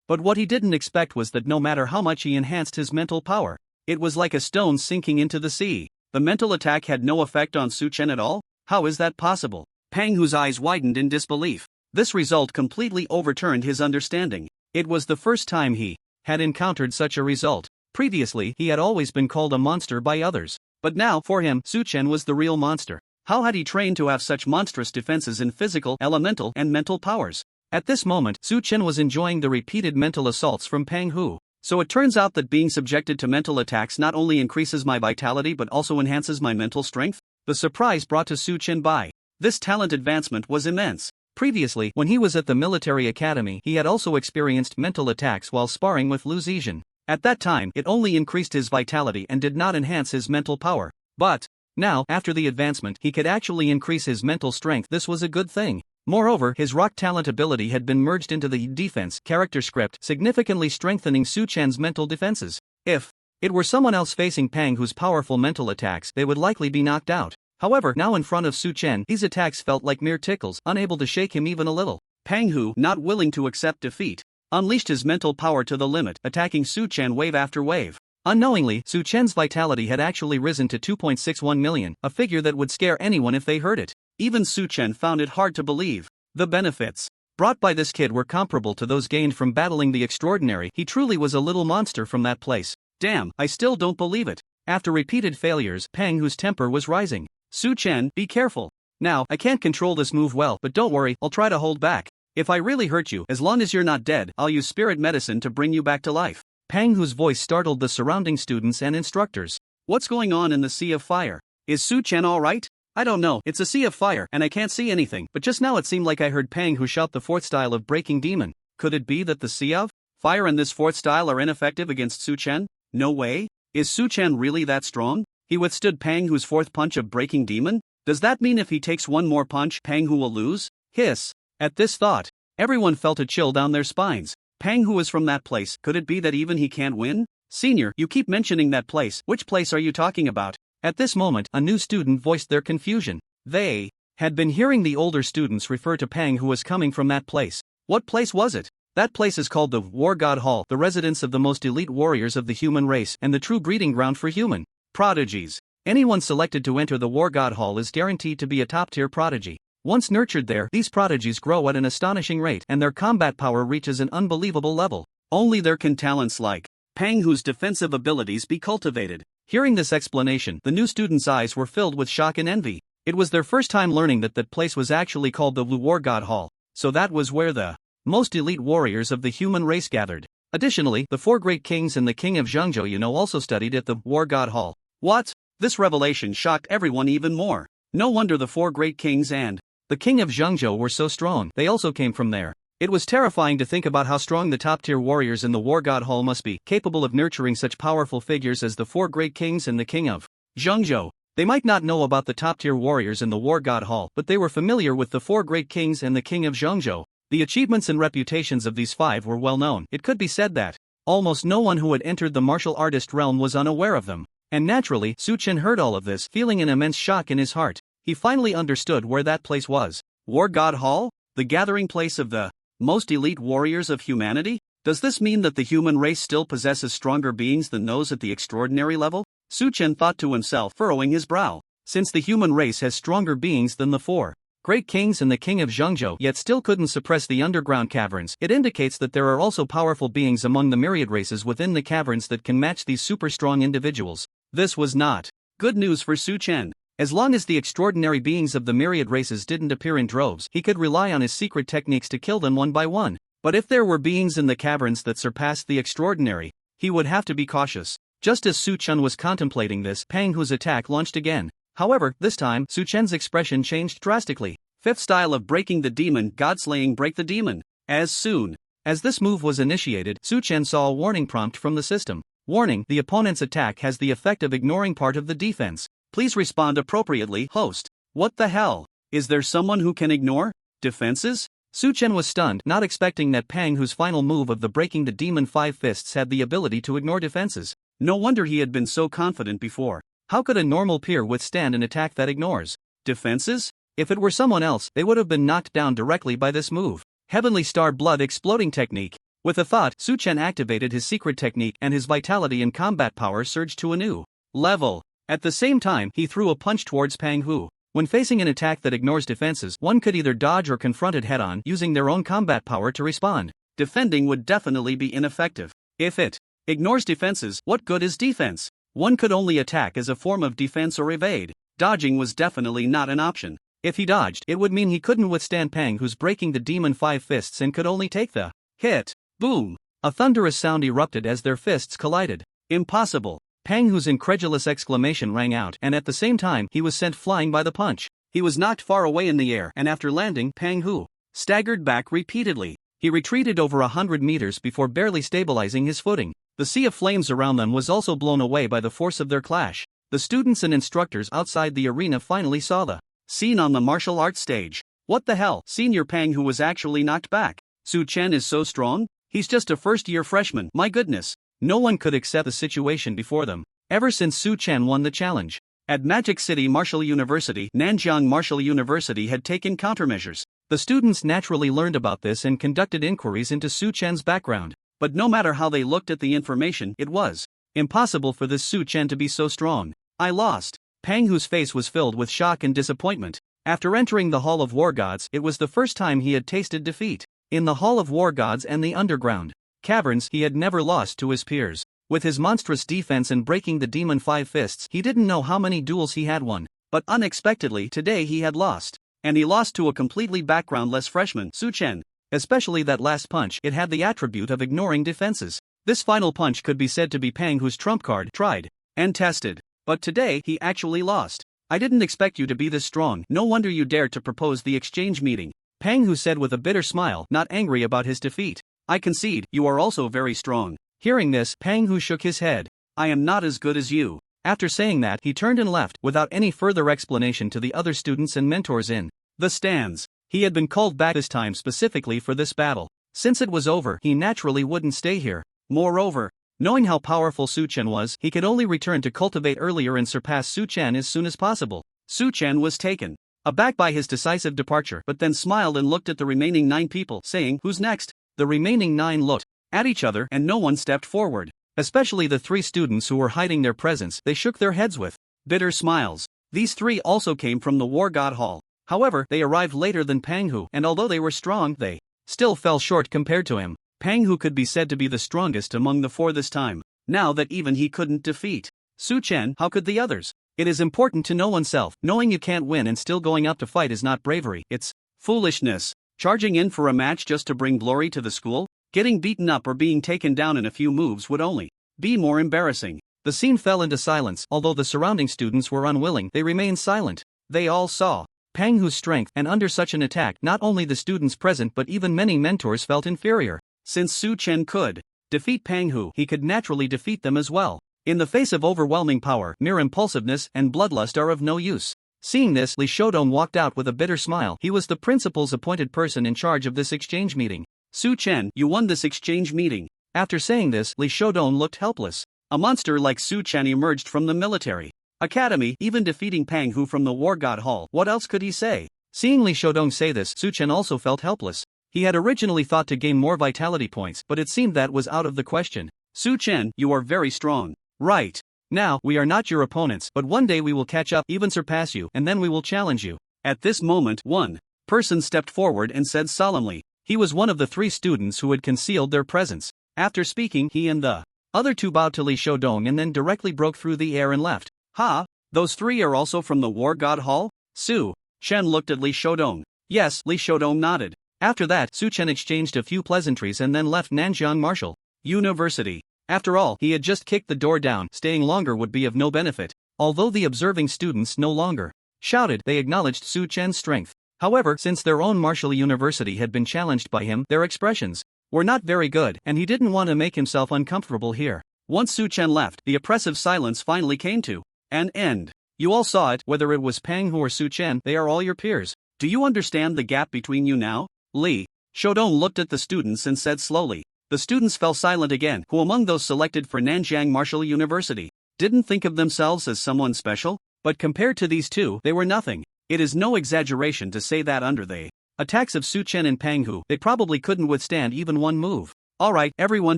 But what he didn't expect was that no matter how much he enhanced his mental power, it was like a stone sinking into the sea. The mental attack had no effect on Su Chen at all? How is that possible? Pang Hu's eyes widened in disbelief. This result completely overturned his understanding. It was the first time he had encountered such a result. Previously, he had always been called a monster by others. But now, for him, Su Chen was the real monster. How had he trained to have such monstrous defenses in physical, elemental, and mental powers? At this moment, Su Chen was enjoying the repeated mental assaults from Pang Hu. So it turns out that being subjected to mental attacks not only increases my vitality but also enhances my mental strength? The surprise brought to Su Chen by this talent advancement was immense. Previously, when he was at the military academy, he had also experienced mental attacks while sparring with Lu Zizhen. At that time, it only increased his vitality and did not enhance his mental power. But now, after the advancement, he could actually increase his mental strength. This was a good thing. Moreover, his rock talent ability had been merged into the defense character script, significantly strengthening Su Chen's mental defenses. If it were someone else facing Pang Hu's powerful mental attacks, they would likely be knocked out. However, now in front of Su Chen, these attacks felt like mere tickles, unable to shake him even a little. Pang Hu, not willing to accept defeat, unleashed his mental power to the limit, attacking Su Chen wave after wave. Unknowingly, Su Chen's vitality had actually risen to 2.61 million, a figure that would scare anyone if they heard it. Even Su Chen found it hard to believe. The benefits brought by this kid were comparable to those gained from battling the extraordinary. He truly was a little monster from that place. Damn, I still don't believe it. After repeated failures, Pang Hu's temper was rising. Su Chen, be careful. Now, I can't control this move well, but don't worry, I'll try to hold back. If I really hurt you, as long as you're not dead, I'll use spirit medicine to bring you back to life. Pang Hu's voice startled the surrounding students and instructors. What's going on in the Sea of Fire? Is Su Chen alright? I don't know, it's a sea of fire, and I can't see anything, but just now it seemed like I heard Pang Hu shout the fourth style of Breaking Demon. Could it be that the Sea of Fire and this fourth style are ineffective against Su Chen? No way? Is Su Chen really that strong? He withstood Pang Hu's fourth punch of Breaking Demon? Does that mean if he takes one more punch, Pang Hu will lose? Hiss. At this thought, everyone felt a chill down their spines. Pang Hu is from that place, could it be that even he can't win? Senior, you keep mentioning that place, which place are you talking about? At this moment, a new student voiced their confusion. They had been hearing the older students refer to Pang Hu as coming from that place. What place was it? That place is called the War God Hall, the residence of the most elite warriors of the human race and the true breeding ground for human prodigies. Anyone selected to enter the War God Hall is guaranteed to be a top-tier prodigy. Once nurtured there, these prodigies grow at an astonishing rate and their combat power reaches an unbelievable level. Only there can talents like Pang Hu's defensive abilities be cultivated. Hearing this explanation, the new students' eyes were filled with shock and envy. It was their first time learning that place was actually called the War God Hall. So that was where the most elite warriors of the human race gathered. Additionally, the four great kings and the king of Zhengzhou also studied at the War God Hall. What? This revelation shocked everyone even more. No wonder the four great kings and the king of Zhengzhou were so strong, they also came from there. It was terrifying to think about how strong the top-tier warriors in the War God Hall must be, capable of nurturing such powerful figures as the four great kings and the king of Zhengzhou. They might not know about the top-tier warriors in the War God Hall, but they were familiar with the four great kings and the king of Zhengzhou. The achievements and reputations of these five were well known. It could be said that almost no one who had entered the martial artist realm was unaware of them. And naturally, Su Chen heard all of this, feeling an immense shock in his heart. He finally understood where that place was. War God Hall? The gathering place of the most elite warriors of humanity? Does this mean that the human race still possesses stronger beings than those at the extraordinary level? Su Chen thought to himself, furrowing his brow. Since the human race has stronger beings than the four great kings and the king of Zhengzhou yet still couldn't suppress the underground caverns, it indicates that there are also powerful beings among the myriad races within the caverns that can match these super strong individuals. This was not good news for Su Chen. As long as the extraordinary beings of the myriad races didn't appear in droves, he could rely on his secret techniques to kill them one by one. But if there were beings in the caverns that surpassed the extraordinary, he would have to be cautious. Just as Su Chen was contemplating this, Pang Hu's attack launched again. However, this time, Su Chen's expression changed drastically. Fifth style of breaking the demon, God-slaying break the demon. As soon as this move was initiated, Su Chen saw a warning prompt from the system. Warning, the opponent's attack has the effect of ignoring part of the defense. Please respond appropriately, host. What the hell? Is there someone who can ignore defenses? Su Chen was stunned, not expecting that Pang Hu's final move of the breaking the demon five fists had the ability to ignore defenses. No wonder he had been so confident before. How could a normal peer withstand an attack that ignores defenses? If it were someone else, they would have been knocked down directly by this move. Heavenly Star Blood Exploding Technique. With a thought, Su Chen activated his secret technique and his vitality and combat power surged to a new level. At the same time, he threw a punch towards Pang Hu. When facing an attack that ignores defenses, one could either dodge or confront it head-on, using their own combat power to respond. Defending would definitely be ineffective. If it ignores defenses, what good is defense? One could only attack as a form of defense or evade. Dodging was definitely not an option. If he dodged, it would mean he couldn't withstand Pang Hu's breaking the demon five fists and could only take the hit. Boom! A thunderous sound erupted as their fists collided. Impossible! Pang Hu's incredulous exclamation rang out, and at the same time, he was sent flying by the punch. He was knocked far away in the air, and after landing, Pang Hu staggered back repeatedly. He retreated over 100 meters before barely stabilizing his footing. The sea of flames around them was also blown away by the force of their clash. The students and instructors outside the arena finally saw the scene on the martial arts stage. What the hell? Senior Pang Hu was actually knocked back. Su Chen is so strong? He's just a first-year freshman, my goodness. No one could accept the situation before them, ever since Su Chen won the challenge. At Magic City Martial University, Nanjiang Martial University had taken countermeasures. The students naturally learned about this and conducted inquiries into Su Chen's background. But no matter how they looked at the information, it was impossible for this Su Chen to be so strong. I lost. Pang Hu's face was filled with shock and disappointment. After entering the Hall of War Gods, it was the first time he had tasted defeat. In the Hall of War Gods and the underground caverns, he had never lost to his peers. With his monstrous defense and breaking the Demon Five Fists, he didn't know how many duels he had won. But unexpectedly, today he had lost. And he lost to a completely backgroundless freshman, Su Chen. Especially that last punch, it had the attribute of ignoring defenses. This final punch could be said to be Pang Hu's trump card, tried and tested. But today, he actually lost. I didn't expect you to be this strong. No wonder you dared to propose the exchange meeting. Pang Hu said with a bitter smile, not angry about his defeat. I concede, you are also very strong. Hearing this, Pang Hu shook his head. I am not as good as you. After saying that, he turned and left, without any further explanation to the other students and mentors in the stands. He had been called back this time specifically for this battle. Since it was over, he naturally wouldn't stay here. Moreover, knowing how powerful Su Chen was, he could only return to cultivate earlier and surpass Su Chen as soon as possible. Su Chen was taken aback by his decisive departure, but then smiled and looked at the remaining 9 people, saying, "Who's next?" The remaining 9 looked at each other and no one stepped forward. Especially the 3 students who were hiding their presence, they shook their heads with bitter smiles. These 3 also came from the War God Hall. However, they arrived later than Pang Hu, and although they were strong, they still fell short compared to him. Pang Hu could be said to be the strongest among the 4 this time. Now that even he couldn't defeat Su Chen, how could the others? It is important to know oneself. Knowing you can't win and still going out to fight is not bravery, it's foolishness. Charging in for a match just to bring glory to the school? Getting beaten up or being taken down in a few moves would only be more embarrassing. The scene fell into silence. Although the surrounding students were unwilling, they remained silent. They all saw Pang Hu's strength, and under such an attack, not only the students present but even many mentors felt inferior. Since Su Chen could defeat Pang Hu, he could naturally defeat them as well. In the face of overwhelming power, mere impulsiveness and bloodlust are of no use. Seeing this, Li Shoudong walked out with a bitter smile. He was the principal's appointed person in charge of this exchange meeting. Su Chen, you won this exchange meeting. After saying this, Li Shoudong looked helpless. A monster like Su Chen emerged from the military academy, even defeating Pang Hu from the War God Hall. What else could he say? Seeing Li Shoudong say this, Su Chen also felt helpless. He had originally thought to gain more vitality points, but it seemed that was out of the question. Su Chen, you are very strong. Right. Now, we are not your opponents, but one day we will catch up, even surpass you, and then we will challenge you. At this moment, one person stepped forward and said solemnly. He was one of the 3 students who had concealed their presence. After speaking, he and the other 2 bowed to Li Shoudong and then directly broke through the air and left. Ha! Those 3 are also from the War God Hall? Su Chen looked at Li Shoudong. Yes, Li Shoudong nodded. After that, Su Chen exchanged a few pleasantries and then left Nanjiang Martial University. After all, he had just kicked the door down. Staying longer would be of no benefit. Although the observing students no longer shouted, they acknowledged Su Chen's strength. However, since their own martial university had been challenged by him, their expressions were not very good, and he didn't want to make himself uncomfortable here. Once Su Chen left, the oppressive silence finally came to an end. You all saw it, whether it was Pang Hu or Su Chen, they are all your peers. Do you understand the gap between you now? Li Shoudong looked at the students and said slowly. The students fell silent again. Who among those selected for Nanjiang Martial University didn't think of themselves as someone special? But compared to these 2, they were nothing. It is no exaggeration to say that under the attacks of Su Chen and Pang Hu, they probably couldn't withstand even one move. Alright, everyone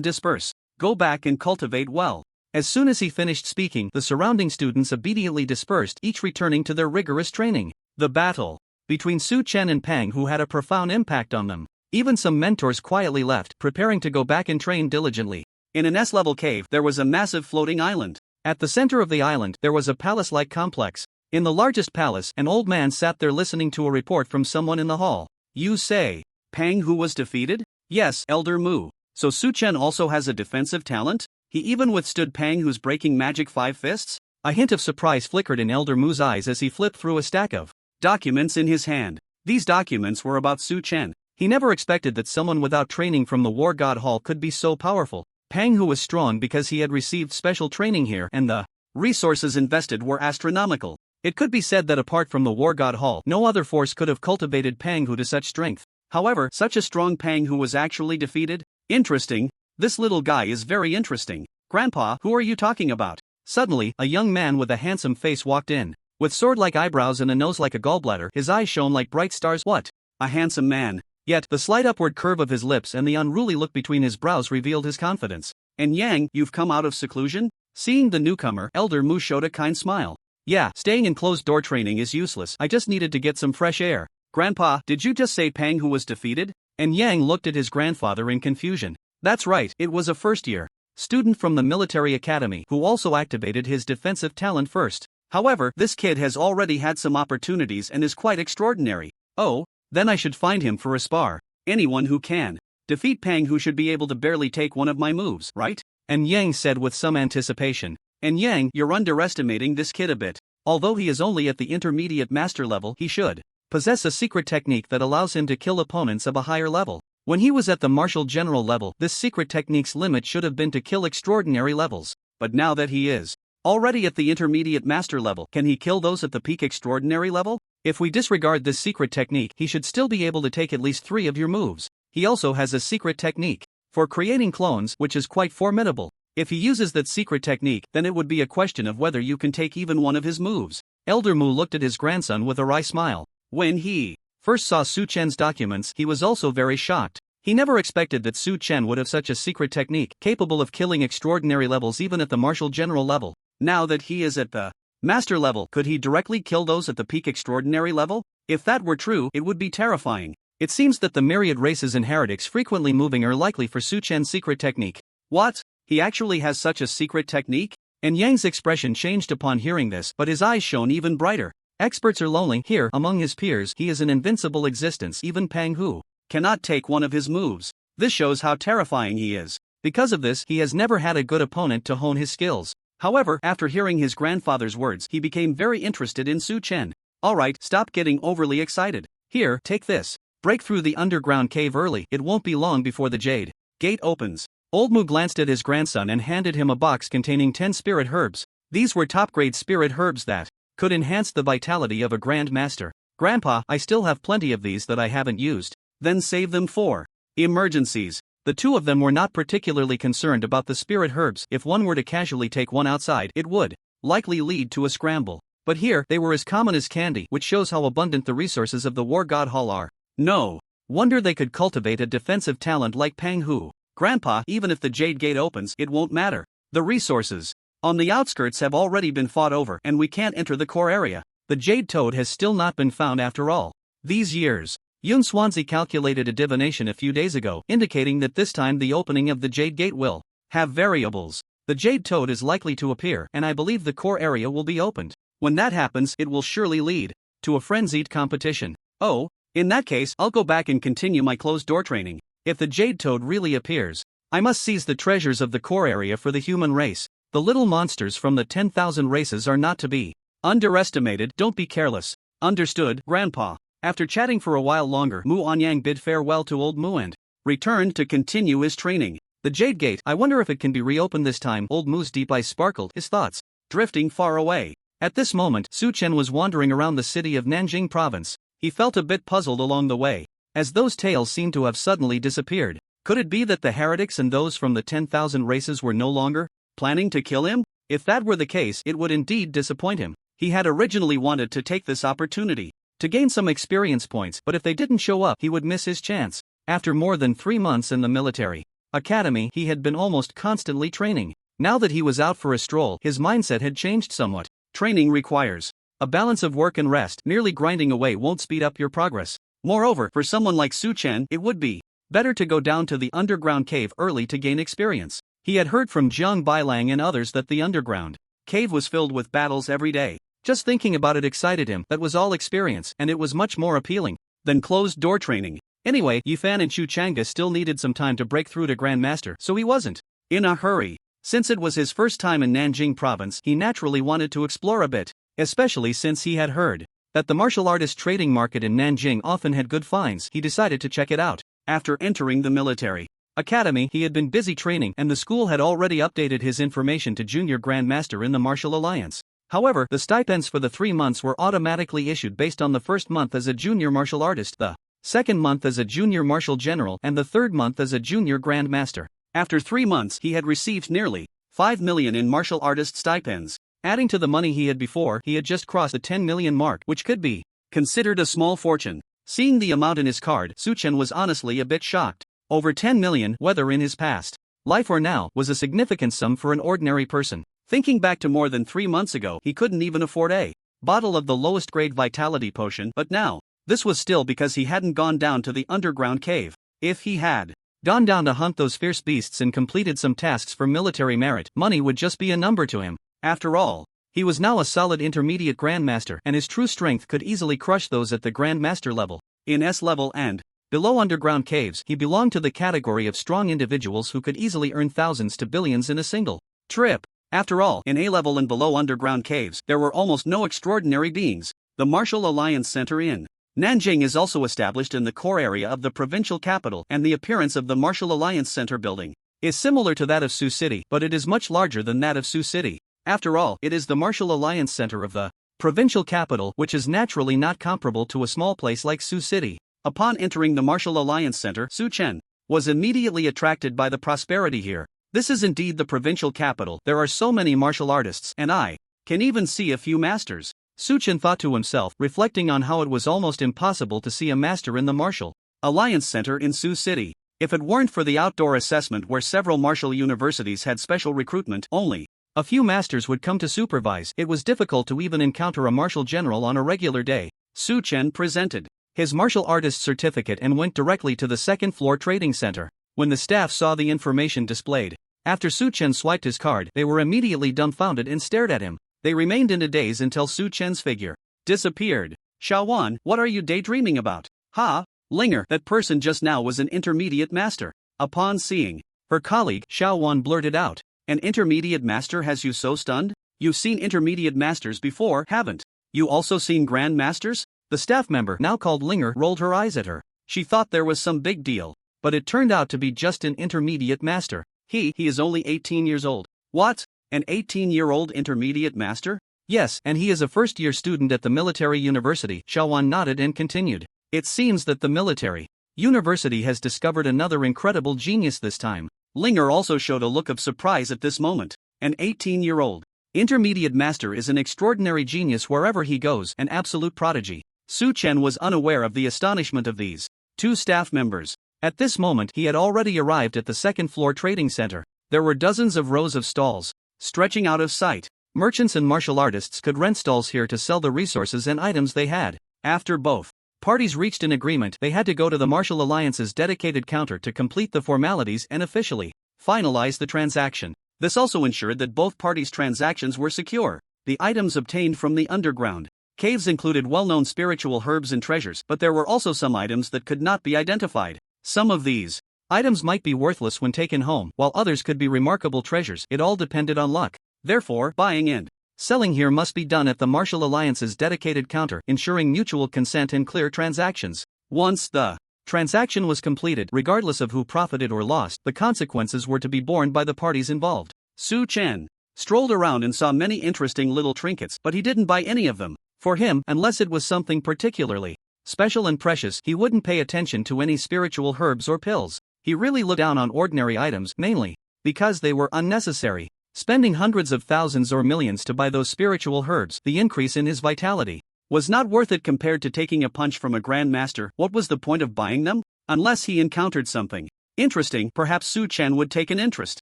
disperse. Go back and cultivate well. As soon as he finished speaking, the surrounding students immediately dispersed, each returning to their rigorous training. The battle between Su Chen and Pang Hu had a profound impact on them. Even some mentors quietly left, preparing to go back and train diligently. In an S-level cave, there was a massive floating island. At the center of the island, there was a palace-like complex. In the largest palace, an old man sat there listening to a report from someone in the hall. You say, Pang Hu was defeated? Yes, Elder Mu. So Su Chen also has a defensive talent? He even withstood Pang Hu's breaking magic 5 fists? A hint of surprise flickered in Elder Mu's eyes as he flipped through a stack of documents in his hand. These documents were about Su Chen. He never expected that someone without training from the War God Hall could be so powerful. Pang Hu was strong because he had received special training here, and the resources invested were astronomical. It could be said that apart from the War God Hall, no other force could have cultivated Pang Hu to such strength. However, such a strong Pang Hu was actually defeated? Interesting. This little guy is very interesting. Grandpa, who are you talking about? Suddenly, a young man with a handsome face walked in. With sword-like eyebrows and a nose like a gallbladder, his eyes shone like bright stars. What? A handsome man. Yet, the slight upward curve of his lips and the unruly look between his brows revealed his confidence. And Yang, you've come out of seclusion? Seeing the newcomer, Elder Mu showed a kind smile. Yeah, staying in closed-door training is useless. I just needed to get some fresh air. Grandpa, did you just say Pang Hu was defeated? And Yang looked at his grandfather in confusion. That's right, it was a first-year student from the military academy who also activated his defensive talent first. However, this kid has already had some opportunities and is quite extraordinary. Oh, then I should find him for a spar. Anyone who can defeat Pang Hu should be able to barely take one of my moves, right? And Yang said with some anticipation. And Yang, you're underestimating this kid a bit. Although he is only at the intermediate master level, he should possess a secret technique that allows him to kill opponents of a higher level. When he was at the martial general level, this secret technique's limit should have been to kill extraordinary levels. But now that he is already at the intermediate master level, can he kill those at the peak extraordinary level? If we disregard this secret technique, he should still be able to take at least 3 of your moves. He also has a secret technique for creating clones, which is quite formidable. If he uses that secret technique, then it would be a question of whether you can take even one of his moves. Elder Mu looked at his grandson with a wry smile. When he first saw Su Chen's documents, he was also very shocked. He never expected that Su Chen would have such a secret technique, capable of killing extraordinary levels even at the martial general level. Now that he is at the master level, could he directly kill those at the peak extraordinary level? If that were true, it would be terrifying. It seems that the myriad races and heretics frequently moving are likely for Su Chen's secret technique. What? He actually has such a secret technique? And Yang's expression changed upon hearing this, but his eyes shone even brighter. Experts are lonely here among his peers. He is an invincible existence. Even Pang Hu cannot take one of his moves. This shows how terrifying he is. Because of this, he has never had a good opponent to hone his skills. However, after hearing his grandfather's words, he became very interested in Su Chen. Alright, stop getting overly excited. Here, take this. Break through the underground cave early. It won't be long before the jade gate opens. Old Mu glanced at his grandson and handed him a box containing 10 spirit herbs. These were top-grade spirit herbs that could enhance the vitality of a Grand Master. Grandpa, I still have plenty of these that I haven't used. Then save them for emergencies. The two of them were not particularly concerned about the spirit herbs. If one were to casually take one outside, it would likely lead to a scramble. But here, they were as common as candy, which shows how abundant the resources of the War God Hall are. No wonder they could cultivate a defensive talent like Pang Hu. Grandpa, even if the Jade Gate opens, it won't matter. The resources on the outskirts have already been fought over, and we can't enter the core area. The Jade Toad has still not been found after all these years. Yun Swansea calculated a divination a few days ago, indicating that this time the opening of the Jade Gate will have variables. The Jade Toad is likely to appear, and I believe the core area will be opened. When that happens, it will surely lead to a frenzied competition. Oh, in that case, I'll go back and continue my closed-door training. If the Jade Toad really appears, I must seize the treasures of the core area for the human race. The little monsters from the 10,000 races are not to be underestimated. Don't be careless. Understood, Grandpa. After chatting for a while longer, Mu Anyang bid farewell to Old Mu and returned to continue his training. The Jade Gate, I wonder if it can be reopened this time. Old Mu's deep eyes sparkled, his thoughts drifting far away. At this moment, Su Chen was wandering around the city of Nanjing province. He felt a bit puzzled along the way, as those tales seemed to have suddenly disappeared. Could it be that the heretics and those from the 10,000 races were no longer planning to kill him? If that were the case, it would indeed disappoint him. He had originally wanted to take this opportunity to gain some experience points, but if they didn't show up, he would miss his chance. After more than 3 months in the military academy, he had been almost constantly training. Now that he was out for a stroll, his mindset had changed somewhat. Training requires a balance of work and rest. Merely grinding away won't speed up your progress. Moreover, for someone like Su Chen, it would be better to go down to the underground cave early to gain experience. He had heard from Jiang Bailang and others that the underground cave was filled with battles every day. Just thinking about it excited him. That was all experience, and it was much more appealing than closed-door training. Anyway, Yifan and Chu Changa still needed some time to break through to Grandmaster, so he wasn't in a hurry. Since it was his first time in Nanjing province, he naturally wanted to explore a bit, especially since he had heard that the martial artist trading market in Nanjing often had good finds. He decided to check it out. After entering the military academy, he had been busy training, and the school had already updated his information to Junior Grandmaster in the Martial Alliance. However, the stipends for the 3 months were automatically issued based on the first month as a junior martial artist, the second month as a junior martial general, and the third month as a junior grandmaster. After 3 months, he had received nearly 5 million in martial artist stipends. Adding to the money he had before, he had just crossed the 10 million mark, which could be considered a small fortune. Seeing the amount in his card, Su-chen was honestly a bit shocked. Over 10 million, whether in his past life or now, was a significant sum for an ordinary person. Thinking back to more than 3 months ago, he couldn't even afford a bottle of the lowest grade vitality potion, but now, this was still because he hadn't gone down to the underground cave. If he had gone down to hunt those fierce beasts and completed some tasks for military merit, money would just be a number to him. After all, he was now a solid intermediate grandmaster, and his true strength could easily crush those at the grandmaster level. In S-level and below underground caves, he belonged to the category of strong individuals who could easily earn thousands to billions in a single trip. After all, in A-level and below underground caves, there were almost no extraordinary beings. The Martial Alliance Center in Nanjing is also established in the core area of the provincial capital, and the appearance of the Martial Alliance Center building is similar to that of Sioux City, but it is much larger than that of Sioux City. After all, it is the Martial Alliance Center of the provincial capital, which is naturally not comparable to a small place like Sioux City. Upon entering the Martial Alliance Center, Su-chen was immediately attracted by the prosperity here. This is indeed the provincial capital. There are so many martial artists, and I can even see a few masters. Su-chen thought to himself, reflecting on how it was almost impossible to see a master in the Martial Alliance Center in Sioux City. If it weren't for the outdoor assessment where several martial universities had special recruitment, only a few masters would come to supervise. It was difficult to even encounter a martial general on a regular day. Su-chen presented his martial artist certificate and went directly to the second-floor trading center. When the staff saw the information displayed, after Su-chen swiped his card, they were immediately dumbfounded and stared at him. They remained in a daze until Su-chen's figure disappeared. Xiaowan, what are you daydreaming about? Ha, Linger, that person just now was an intermediate master. Upon seeing her colleague, Xiaowan blurted out, an intermediate master has you so stunned? You've seen intermediate masters before, haven't you also seen grand masters? The staff member, now called Linger, rolled her eyes at her. She thought there was some big deal, but it turned out to be just an intermediate master. He is only 18 years old. What? An 18-year-old intermediate master? Yes, and he is a first-year student at the military university. Xiaowan nodded and continued. It seems that the military university has discovered another incredible genius this time. Linger also showed a look of surprise at this moment. An 18-year-old intermediate master is an extraordinary genius wherever he goes, an absolute prodigy. Su-chen was unaware of the astonishment of these two staff members. At this moment, he had already arrived at the second-floor trading center. There were dozens of rows of stalls stretching out of sight. Merchants and martial artists could rent stalls here to sell the resources and items they had. After both parties reached an agreement, they had to go to the Martial Alliance's dedicated counter to complete the formalities and officially finalize the transaction. This also ensured that both parties' transactions were secure. The items obtained from the underground caves included well-known spiritual herbs and treasures, but there were also some items that could not be identified. Some of these items might be worthless when taken home, while others could be remarkable treasures. It all depended on luck. Therefore, buying and selling here must be done at the Martial Alliance's dedicated counter, ensuring mutual consent and clear transactions. Once the transaction was completed, regardless of who profited or lost, the consequences were to be borne by the parties involved. Su-chen strolled around and saw many interesting little trinkets, but he didn't buy any of them. For him, unless it was something particularly special and precious, he wouldn't pay attention to any spiritual herbs or pills. He really looked down on ordinary items, mainly because they were unnecessary. Spending hundreds of thousands or millions to buy those spiritual herbs, the increase in his vitality was not worth it compared to taking a punch from a grandmaster. What was the point of buying them? Unless he encountered something interesting, perhaps Su-chen would take an interest.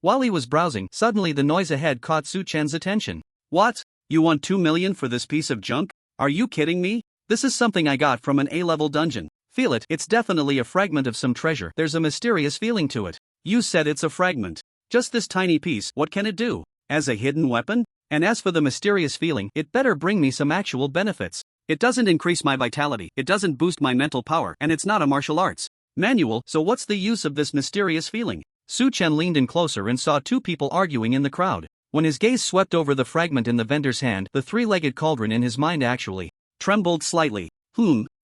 While he was browsing, suddenly the noise ahead caught Su-chen's attention. What? You want 2 million for this piece of junk? Are you kidding me? This is something I got from an A-level dungeon. Feel it, it's definitely a fragment of some treasure. There's a mysterious feeling to it. You said it's a fragment. Just this tiny piece, what can it do? As a hidden weapon? And as for the mysterious feeling, it better bring me some actual benefits. It doesn't increase my vitality, it doesn't boost my mental power, and it's not a martial arts manual, so what's the use of this mysterious feeling? Su-chen leaned in closer and saw two people arguing in the crowd. When his gaze swept over the fragment in the vendor's hand, the three-legged cauldron in his mind actually trembled slightly.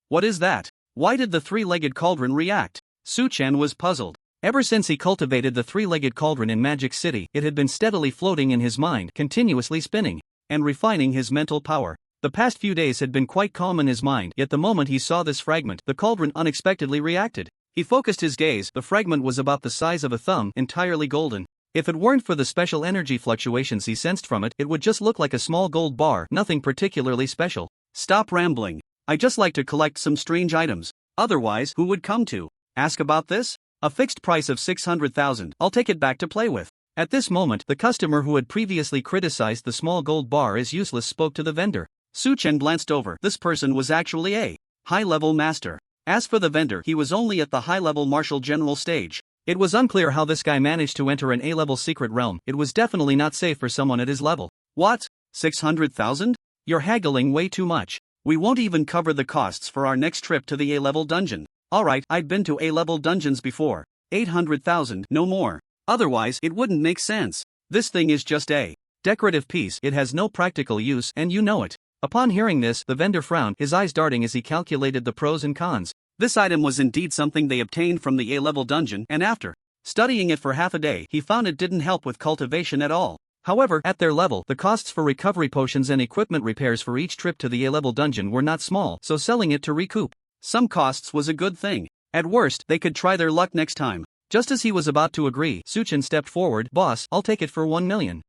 What is that? Why did the three-legged cauldron react? Su-chen was puzzled. Ever since he cultivated the three-legged cauldron in Magic City, it had been steadily floating in his mind, continuously spinning. and refining his mental power. The past few days had been quite calm in his mind, yet the moment he saw this fragment, the cauldron unexpectedly reacted. He focused his gaze. The fragment was about the size of a thumb, entirely golden. If it weren't for the special energy fluctuations he sensed from it, it would just look like a small gold bar, nothing particularly special. Stop rambling. I just like to collect some strange items. Otherwise, who would come to ask about this? A fixed price of 600,000. I'll take it back to play with. At this moment, the customer who had previously criticized the small gold bar as useless spoke to the vendor. Su Chen glanced over. This person was actually a high-level master. As for the vendor, he was only at the high-level martial general stage. It was unclear how this guy managed to enter an A-level secret realm. It was definitely not safe for someone at his level. What? 600,000? You're haggling way too much. We won't even cover the costs for our next trip to the A-level dungeon. Alright, I'd been to A-level dungeons before. 800,000, no more. Otherwise, it wouldn't make sense. This thing is just a decorative piece. It has no practical use, and you know it. Upon hearing this, the vendor frowned, his eyes darting as he calculated the pros and cons. This item was indeed something they obtained from the A-level dungeon, and after studying it for half a day, he found it didn't help with cultivation at all. However, at their level, the costs for recovery potions and equipment repairs for each trip to the A-level dungeon were not small, so selling it to recoup some costs was a good thing. At worst, they could try their luck next time. Just as he was about to agree, Su Chen stepped forward. Boss, I'll take it for 1 million.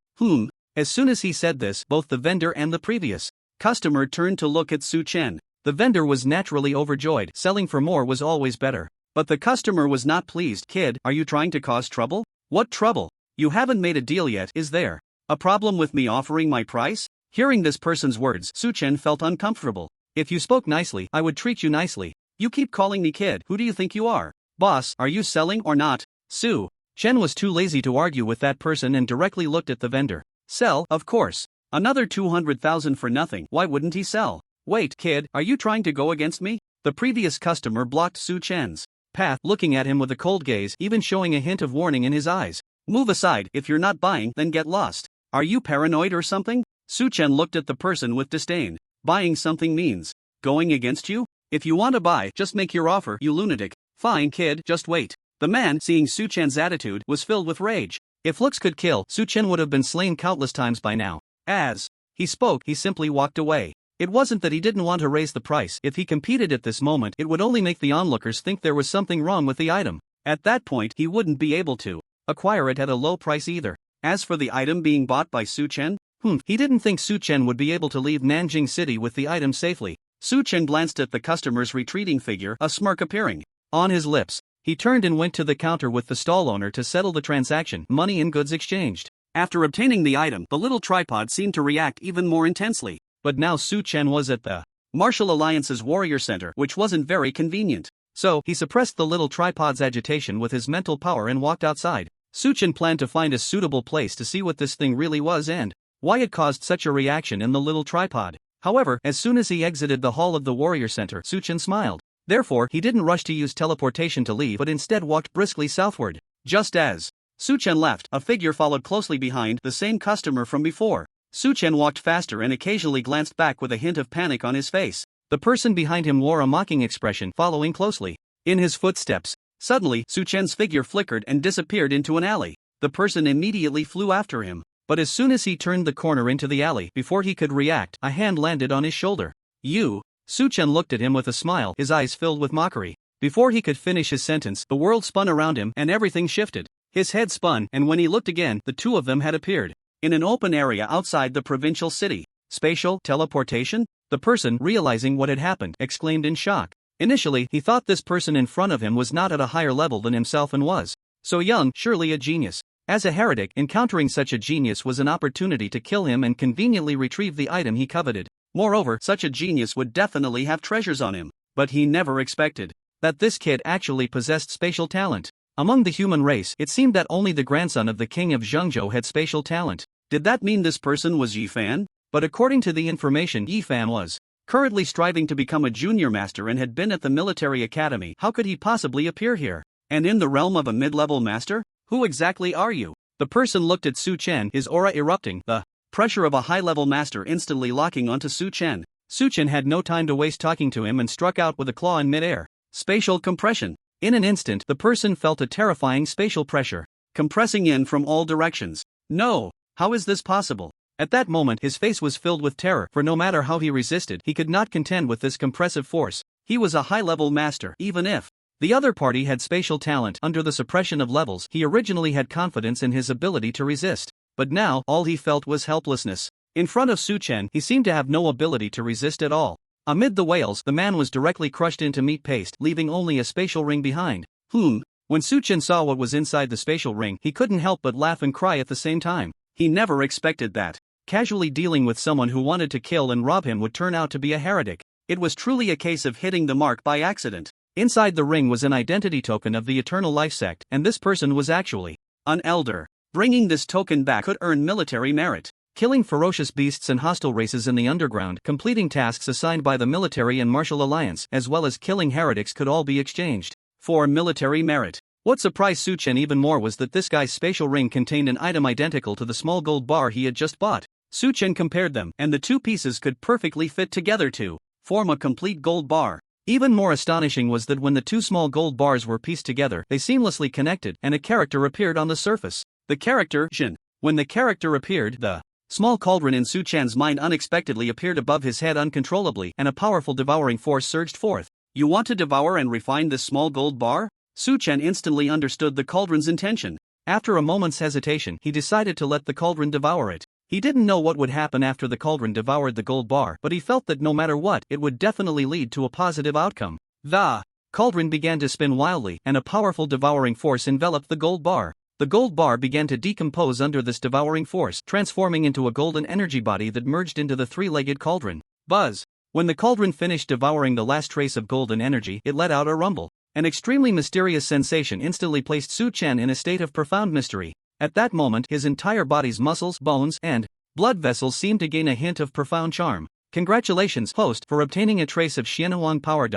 As soon as he said this, both the vendor and the previous customer turned to look at Su Chen. The vendor was naturally overjoyed. Selling for more was always better. But the customer was not pleased. Kid, are you trying to cause trouble? What trouble? You haven't made a deal yet, is there a problem with me offering my price? Hearing this person's words, Su Chen felt uncomfortable. If you spoke nicely, I would treat you nicely. You keep calling me kid. Who do you think you are? Boss, are you selling or not? Su Chen was too lazy to argue with that person and directly looked at the vendor. Sell, of course. Another 200,000 for nothing. Why wouldn't he sell? Wait, kid, are you trying to go against me? The previous customer blocked Su Chen's path, looking at him with a cold gaze, even showing a hint of warning in his eyes. Move aside. If you're not buying, then get lost. Are you paranoid or something? Su Chen looked at the person with disdain. Buying something means going against you? If you want to buy, just make your offer, you lunatic. Fine, kid, just wait. The man, seeing Su Chen's attitude, was filled with rage. If looks could kill, Su Chen would have been slain countless times by now. As he spoke, he simply walked away. It wasn't that he didn't want to raise the price. If he competed at this moment, it would only make the onlookers think there was something wrong with the item. At that point, he wouldn't be able to acquire it at a low price either. As for the item being bought by Su Chen, he didn't think Su Chen would be able to leave Nanjing City with the item safely. Su Chen glanced at the customer's retreating figure, a smirk appearing on his lips. He turned and went to the counter with the stall owner to settle the transaction. Money and goods exchanged. After obtaining the item, the little tripod seemed to react even more intensely. But now Su Chen was at the Martial Alliance's Warrior Center, which wasn't very convenient. So, he suppressed the little tripod's agitation with his mental power and walked outside. Su Chen planned to find a suitable place to see what this thing really was and why it caused such a reaction in the little tripod. However, as soon as he exited the hall of the Warrior Center, Su Chen smiled. Therefore, he didn't rush to use teleportation to leave but instead walked briskly southward. Just as Su Chen left, a figure followed closely behind, the same customer from before. Su Chen walked faster and occasionally glanced back with a hint of panic on his face. The person behind him wore a mocking expression, following closely in his footsteps. Suddenly, Su Chen's figure flickered and disappeared into an alley. The person immediately flew after him. But as soon as he turned the corner into the alley, before he could react, a hand landed on his shoulder. You? Su Chen looked at him with a smile, his eyes filled with mockery. Before he could finish his sentence, the world spun around him and everything shifted. His head spun, and when he looked again, the two of them had appeared in an open area outside the provincial city. Spatial teleportation? The person, realizing what had happened, exclaimed in shock. Initially, he thought this person in front of him was not at a higher level than himself and was so young, surely a genius. As a heretic, encountering such a genius was an opportunity to kill him and conveniently retrieve the item he coveted. Moreover, such a genius would definitely have treasures on him. But he never expected that this kid actually possessed spatial talent. Among the human race, it seemed that only the grandson of the king of Zhengzhou had spatial talent. Did that mean this person was Yi Fan? But according to the information, Yi Fan was currently striving to become a junior master and had been at the military academy. How could he possibly appear here? And in the realm of a mid-level master? Who exactly are you? The person looked at Su Chen, his aura erupting, the pressure of a high-level master instantly locking onto Su Chen. Su Chen had no time to waste talking to him and struck out with a claw in mid-air. Spatial compression. In an instant, the person felt a terrifying spatial pressure compressing in from all directions. No! How is this possible? At that moment his face was filled with terror, for no matter how he resisted, he could not contend with this compressive force. He was a high-level master. Even if the other party had spatial talent, under the suppression of levels, he originally had confidence in his ability to resist. But now, all he felt was helplessness. In front of Su Chen, he seemed to have no ability to resist at all. Amid the wails, the man was directly crushed into meat paste, leaving only a spatial ring behind. When Su Chen saw what was inside the spatial ring, he couldn't help but laugh and cry at the same time. He never expected that casually dealing with someone who wanted to kill and rob him would turn out to be a heretic. It was truly a case of hitting the mark by accident. Inside the ring was an identity token of the Eternal Life sect, and this person was actually an elder. Bringing this token back could earn military merit. Killing ferocious beasts and hostile races in the underground, completing tasks assigned by the military and martial alliance, as well as killing heretics could all be exchanged for military merit. What surprised Su Chen even more was that this guy's spatial ring contained an item identical to the small gold bar he had just bought. Su Chen compared them, and the two pieces could perfectly fit together to form a complete gold bar. Even more astonishing was that when the two small gold bars were pieced together, they seamlessly connected, and a character appeared on the surface. The character, Jin. When the character appeared, the small cauldron in Su Chen's mind unexpectedly appeared above his head uncontrollably, and a powerful devouring force surged forth. You want to devour and refine this small gold bar? Su Chen instantly understood the cauldron's intention. After a moment's hesitation, he decided to let the cauldron devour it. He didn't know what would happen after the cauldron devoured the gold bar, but he felt that no matter what, it would definitely lead to a positive outcome. The cauldron began to spin wildly, and a powerful devouring force enveloped the gold bar. The gold bar began to decompose under this devouring force, transforming into a golden energy body that merged into the three-legged cauldron. Buzz! When the cauldron finished devouring the last trace of golden energy, it let out a rumble. An extremely mysterious sensation instantly placed Su Chen in a state of profound mystery. At that moment, his entire body's muscles, bones, and blood vessels seemed to gain a hint of profound charm. Congratulations, host, for obtaining a trace of Xianhuang power.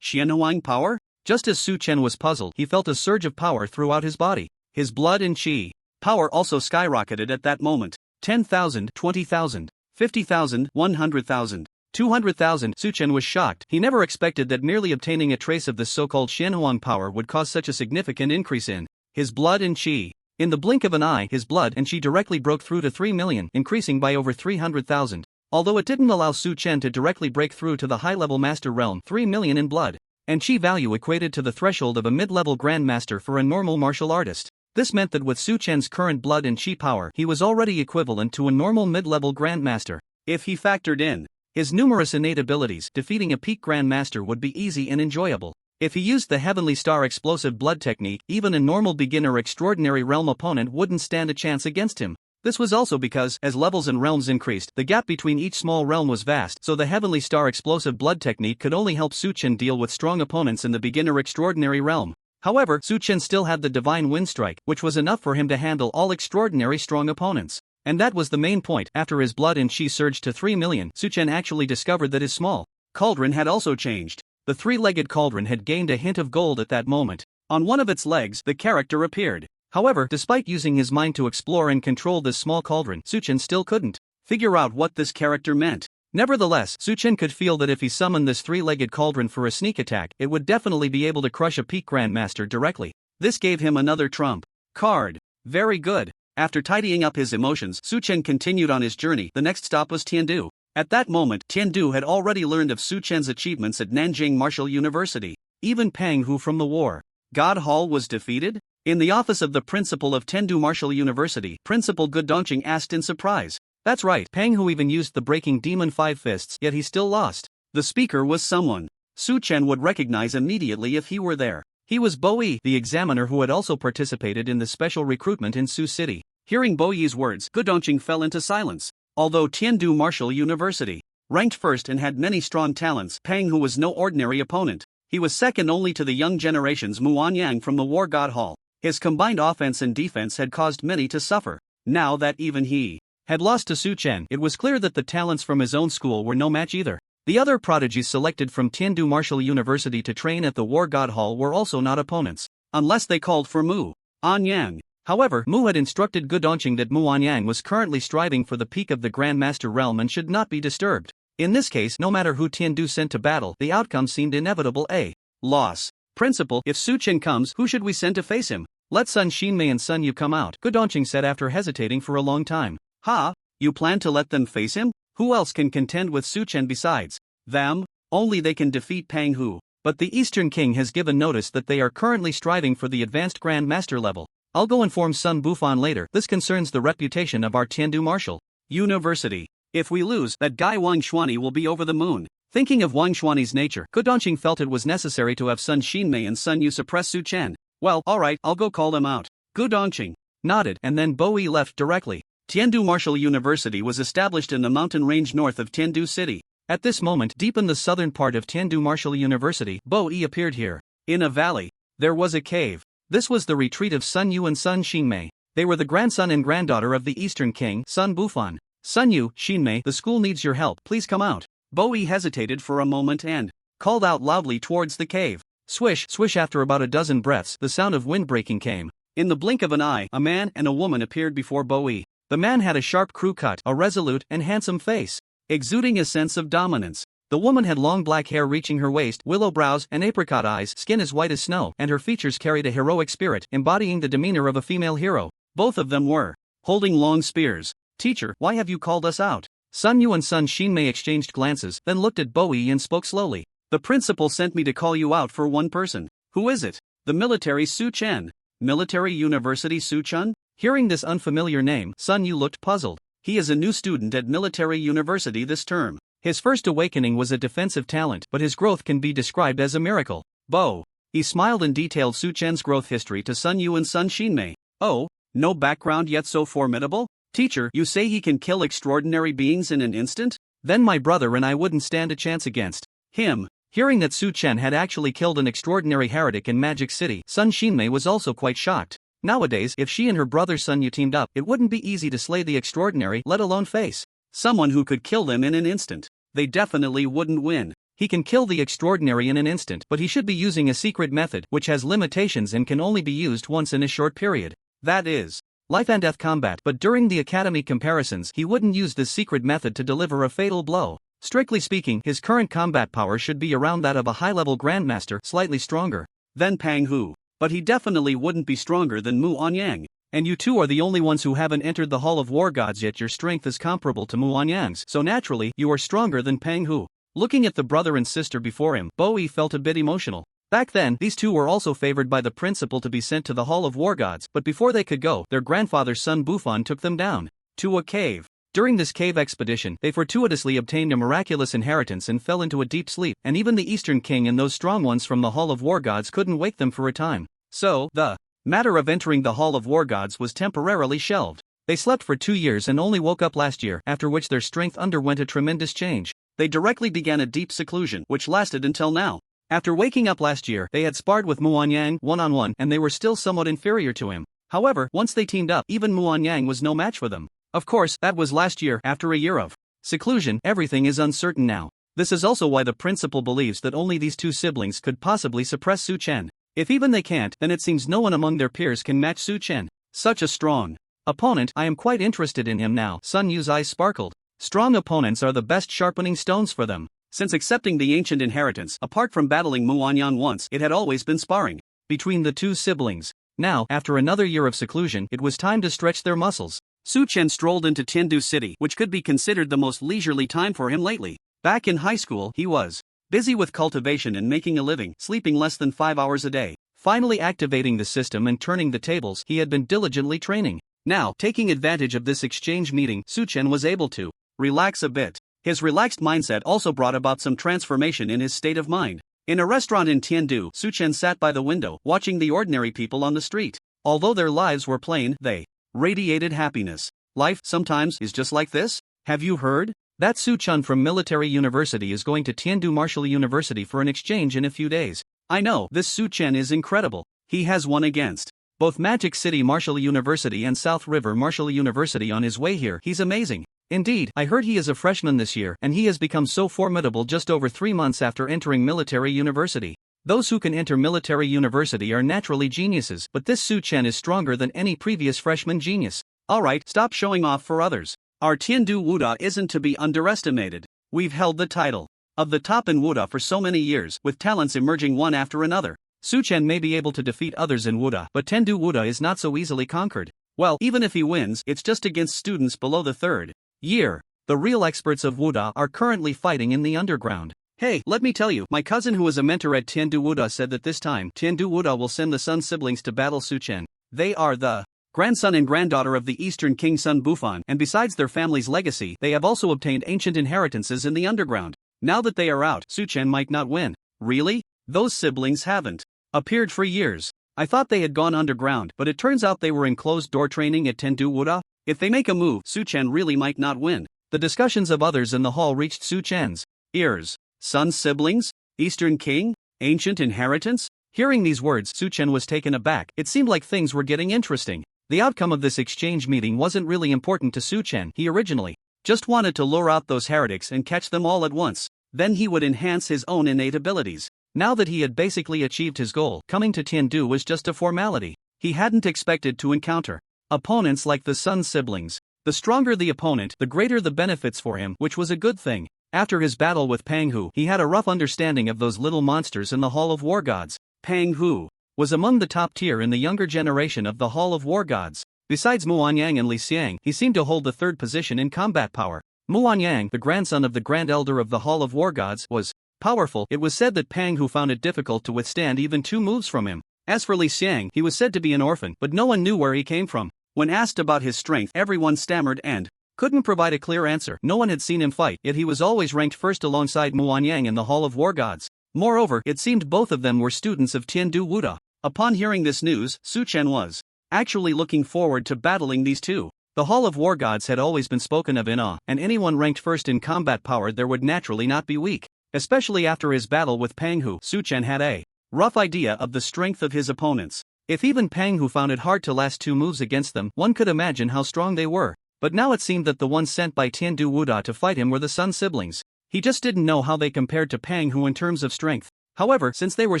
Xianhuang power? Just as Su Chen was puzzled, he felt a surge of power throughout his body. His blood and qi power also skyrocketed at that moment. 10,000, 20,000, 50,000, 100,000. 200,000. Su Chen was shocked. He never expected that merely obtaining a trace of this so-called Xianhuang power would cause such a significant increase in his blood and qi. In the blink of an eye, his blood and qi directly broke through to 3 million, increasing by over 300,000. Although it didn't allow Su Chen to directly break through to the high-level master realm, 3 million in blood and qi value equated to the threshold of a mid-level grandmaster for a normal martial artist. This meant that with Su Chen's current blood and qi power, he was already equivalent to a normal mid-level grandmaster. If he factored in his numerous innate abilities, defeating a peak grandmaster would be easy and enjoyable. If he used the Heavenly Star explosive blood technique, even a normal beginner extraordinary realm opponent wouldn't stand a chance against him. This was also because, as levels and realms increased, the gap between each small realm was vast, so the Heavenly Star explosive blood technique could only help Su Chen deal with strong opponents in the beginner extraordinary realm. However, Su Chen still had the Divine Wind Strike, which was enough for him to handle all extraordinary strong opponents. And that was the main point. After his blood and qi surged to 3 million, Su Chen actually discovered that his small cauldron had also changed. The three-legged cauldron had gained a hint of gold at that moment. On one of its legs, the character appeared. However, despite using his mind to explore and control this small cauldron, Su Chen still couldn't figure out what this character meant. Nevertheless, Su Chen could feel that if he summoned this three-legged cauldron for a sneak attack, it would definitely be able to crush a peak grandmaster directly. This gave him another trump card. Very good. After tidying up his emotions, Su Chen continued on his journey. The next stop was Tiandu. At that moment, Tiandu had already learned of Su Chen's achievements at Nanjing Martial University. Even Pang Hu from the War God Hall was defeated? In the office of the principal of Tiandu Martial University, Principal Gudongqing asked in surprise. That's right, Pang Hu even used the Breaking Demon Five Fists, yet he still lost. The speaker was someone Su Chen would recognize immediately if he were there. He was Bo Yi, the examiner who had also participated in the special recruitment in Su City. Hearing Bo Yi's words, Gudongqing fell into silence. Although Tiandu Martial University ranked first and had many strong talents, Pang Hu was no ordinary opponent. He was second only to the young generation's Muan Yang from the War God Hall. His combined offense and defense had caused many to suffer. Now that even he had lost to Su Chen, it was clear that the talents from his own school were no match either. The other prodigies selected from Tiandu Martial University to train at the War God Hall were also not opponents, unless they called for Mu An Yang. However, Mu had instructed Gudongqing that Muan Yang was currently striving for the peak of the Grandmaster realm and should not be disturbed. In this case, no matter who Tiandu sent to battle, the outcome seemed inevitable: a loss. Principal, if Su Chen comes, who should we send to face him? Let Sun Xinmei and Sun Yu come out, Gudongqing said after hesitating for a long time. Ha! You plan to let them face him? Who else can contend with Su Chen besides them? Only they can defeat Pang Hu. But the Eastern King has given notice that they are currently striving for the advanced Grand Master level. I'll go inform Sun Bufan later. This concerns the reputation of our Tiandu Martial University. If we lose, that guy Wang Xuanyi will be over the moon. Thinking of Wang Xuanyi's nature, Gu Dongqing felt it was necessary to have Sun Xinmei and Sun Yu suppress Su Chen. Well, alright, I'll go call them out. Gu Dongqing nodded, and then Bo Yi left directly. Tiandu Martial University was established in the mountain range north of Tiandu City. At this moment, deep in the southern part of Tiandu Martial University, Bo Yi appeared here. In a valley, there was a cave. This was the retreat of Sun Yu and Sun Xinmei. They were the grandson and granddaughter of the Eastern King, Sun Bufan. Sun Yu, Xinmei, the school needs your help, please come out. Bo Yi hesitated for a moment and called out loudly towards the cave. Swish, swish. After about a dozen breaths, the sound of wind breaking came. In the blink of an eye, a man and a woman appeared before Bo Yi. The man had a sharp crew cut, a resolute and handsome face, exuding a sense of dominance. The woman had long black hair reaching her waist, willow brows and apricot eyes, skin as white as snow, and her features carried a heroic spirit, embodying the demeanor of a female hero. Both of them were holding long spears. Teacher, why have you called us out? Sun Yu and Sun Xinmei exchanged glances, then looked at Bo Yi and spoke slowly. The principal sent me to call you out for one person. Who is it? The military Su Chen. Military University Su Chen? Hearing this unfamiliar name, Sun Yu looked puzzled. He is a new student at Military University this term. His first awakening was a defensive talent, but his growth can be described as a miracle. Bo. He smiled and detailed Su Chen's growth history to Sun Yu and Sun Xinmei. Oh, no background yet so formidable? Teacher, you say he can kill extraordinary beings in an instant? Then my brother and I wouldn't stand a chance against him. Hearing that Su Chen had actually killed an extraordinary heretic in Magic City, Sun Xinmei was also quite shocked. Nowadays, if she and her brother Sun Yu teamed up, it wouldn't be easy to slay the extraordinary, let alone face someone who could kill them in an instant. They definitely wouldn't win. He can kill the extraordinary in an instant, but he should be using a secret method which has limitations and can only be used once in a short period. That is life and death combat. But during the academy comparisons, he wouldn't use this secret method to deliver a fatal blow. Strictly speaking, his current combat power should be around that of a high-level grandmaster, slightly stronger than Pang Hu. But he definitely wouldn't be stronger than Mu Anyang. And you two are the only ones who haven't entered the Hall of War Gods yet. Your strength is comparable to Mu Anyang's, so naturally, you are stronger than Pang Hu. Looking at the brother and sister before him, Bo Yi felt a bit emotional. Back then, these two were also favored by the principal to be sent to the Hall of War Gods, but before they could go, their grandfather Sun Bufan took them down to a cave. During this cave expedition, they fortuitously obtained a miraculous inheritance and fell into a deep sleep, and even the Eastern King and those strong ones from the Hall of War Gods couldn't wake them for a time. So, the matter of entering the Hall of War Gods was temporarily shelved. They slept for 2 years and only woke up last year, after which their strength underwent a tremendous change. They directly began a deep seclusion, which lasted until now. After waking up last year, they had sparred with Mu Anyang one-on-one, and they were still somewhat inferior to him. However, once they teamed up, even Mu Anyang was no match for them. Of course, that was last year. After a year of seclusion, everything is uncertain now. This is also why the principal believes that only these two siblings could possibly suppress Su Chen. If even they can't, then it seems no one among their peers can match Su Chen. Such a strong opponent. I am quite interested in him now. Sun Yu's eyes sparkled. Strong opponents are the best sharpening stones for them. Since accepting the ancient inheritance, apart from battling Mu Anyang once, it had always been sparring between the two siblings. Now, after another year of seclusion, it was time to stretch their muscles. Su Chen strolled into Tiandu City, which could be considered the most leisurely time for him lately. Back in high school, he was busy with cultivation and making a living, sleeping less than 5 hours a day. Finally activating the system and turning the tables, he had been diligently training. Now, taking advantage of this exchange meeting, Su Chen was able to relax a bit. His relaxed mindset also brought about some transformation in his state of mind. In a restaurant in Tiandu, Su Chen sat by the window, watching the ordinary people on the street. Although their lives were plain, they radiated happiness. Life, sometimes, is just like this. Have you heard? That Su Chen from Military University is going to Tiandu Martial University for an exchange in a few days. I know, this Su Chen is incredible. He has won against both Magic City Martial University and South River Martial University on his way here. He's amazing. Indeed, I heard he is a freshman this year, and he has become so formidable just over 3 months after entering Military University. Those who can enter Military University are naturally geniuses, but this Su Chen is stronger than any previous freshman genius. Alright, stop showing off for others. Our Tiandu Wuda isn't to be underestimated. We've held the title of the top in Wuda for so many years, with talents emerging one after another. Su Chen may be able to defeat others in Wuda, but Tiandu Wuda is not so easily conquered. Well, even if he wins, it's just against students below the third Year. The real experts of Wuda are currently fighting in the underground. Hey, let me tell you, my cousin who is a mentor at Tiandu Wuda said that this time, Tiandu Wuda will send the Sun siblings to battle Su Chen. They are the grandson and granddaughter of the Eastern King Sun Bufan, and besides their family's legacy, they have also obtained ancient inheritances in the underground. Now that they are out, Su Chen might not win. Really? Those siblings haven't appeared for years. I thought they had gone underground, but it turns out they were in closed-door training at Tiandu Wuda. If they make a move, Su Chen really might not win. The discussions of others in the hall reached Su Chen's ears. Sun siblings? Eastern King? Ancient inheritance? Hearing these words, Su Chen was taken aback. It seemed like things were getting interesting. The outcome of this exchange meeting wasn't really important to Su Chen. He originally just wanted to lure out those heretics and catch them all at once. Then he would enhance his own innate abilities. Now that he had basically achieved his goal, coming to Tiandu was just a formality. He hadn't expected to encounter opponents like the Sun siblings. The stronger the opponent, the greater the benefits for him, which was a good thing. After his battle with Pang Hu, he had a rough understanding of those little monsters in the Hall of War Gods. Pang Hu was among the top tier in the younger generation of the Hall of War Gods. Besides Muanyang and Li Xiang, he seemed to hold the third position in combat power. Muanyang, the grandson of the Grand Elder of the Hall of War Gods, was powerful. It was said that Pang Hu found it difficult to withstand even 2 moves from him. As for Li Xiang, he was said to be an orphan, but no one knew where he came from. When asked about his strength, everyone stammered and couldn't provide a clear answer. No one had seen him fight, yet he was always ranked first alongside Muanyang in the Hall of War Gods. Moreover, it seemed both of them were students of Tiandu Wuda. Upon hearing this news, Su Chen was actually looking forward to battling these two. The Hall of War Gods had always been spoken of in awe, and anyone ranked first in combat power there would naturally not be weak. Especially after his battle with Pang Hu, Su Chen had a rough idea of the strength of his opponents. If even Pang Hu found it hard to last 2 moves against them, one could imagine how strong they were. But now it seemed that the ones sent by Tiandu Wuda to fight him were the Sun siblings. He just didn't know how they compared to Pang Hu in terms of strength. However, since they were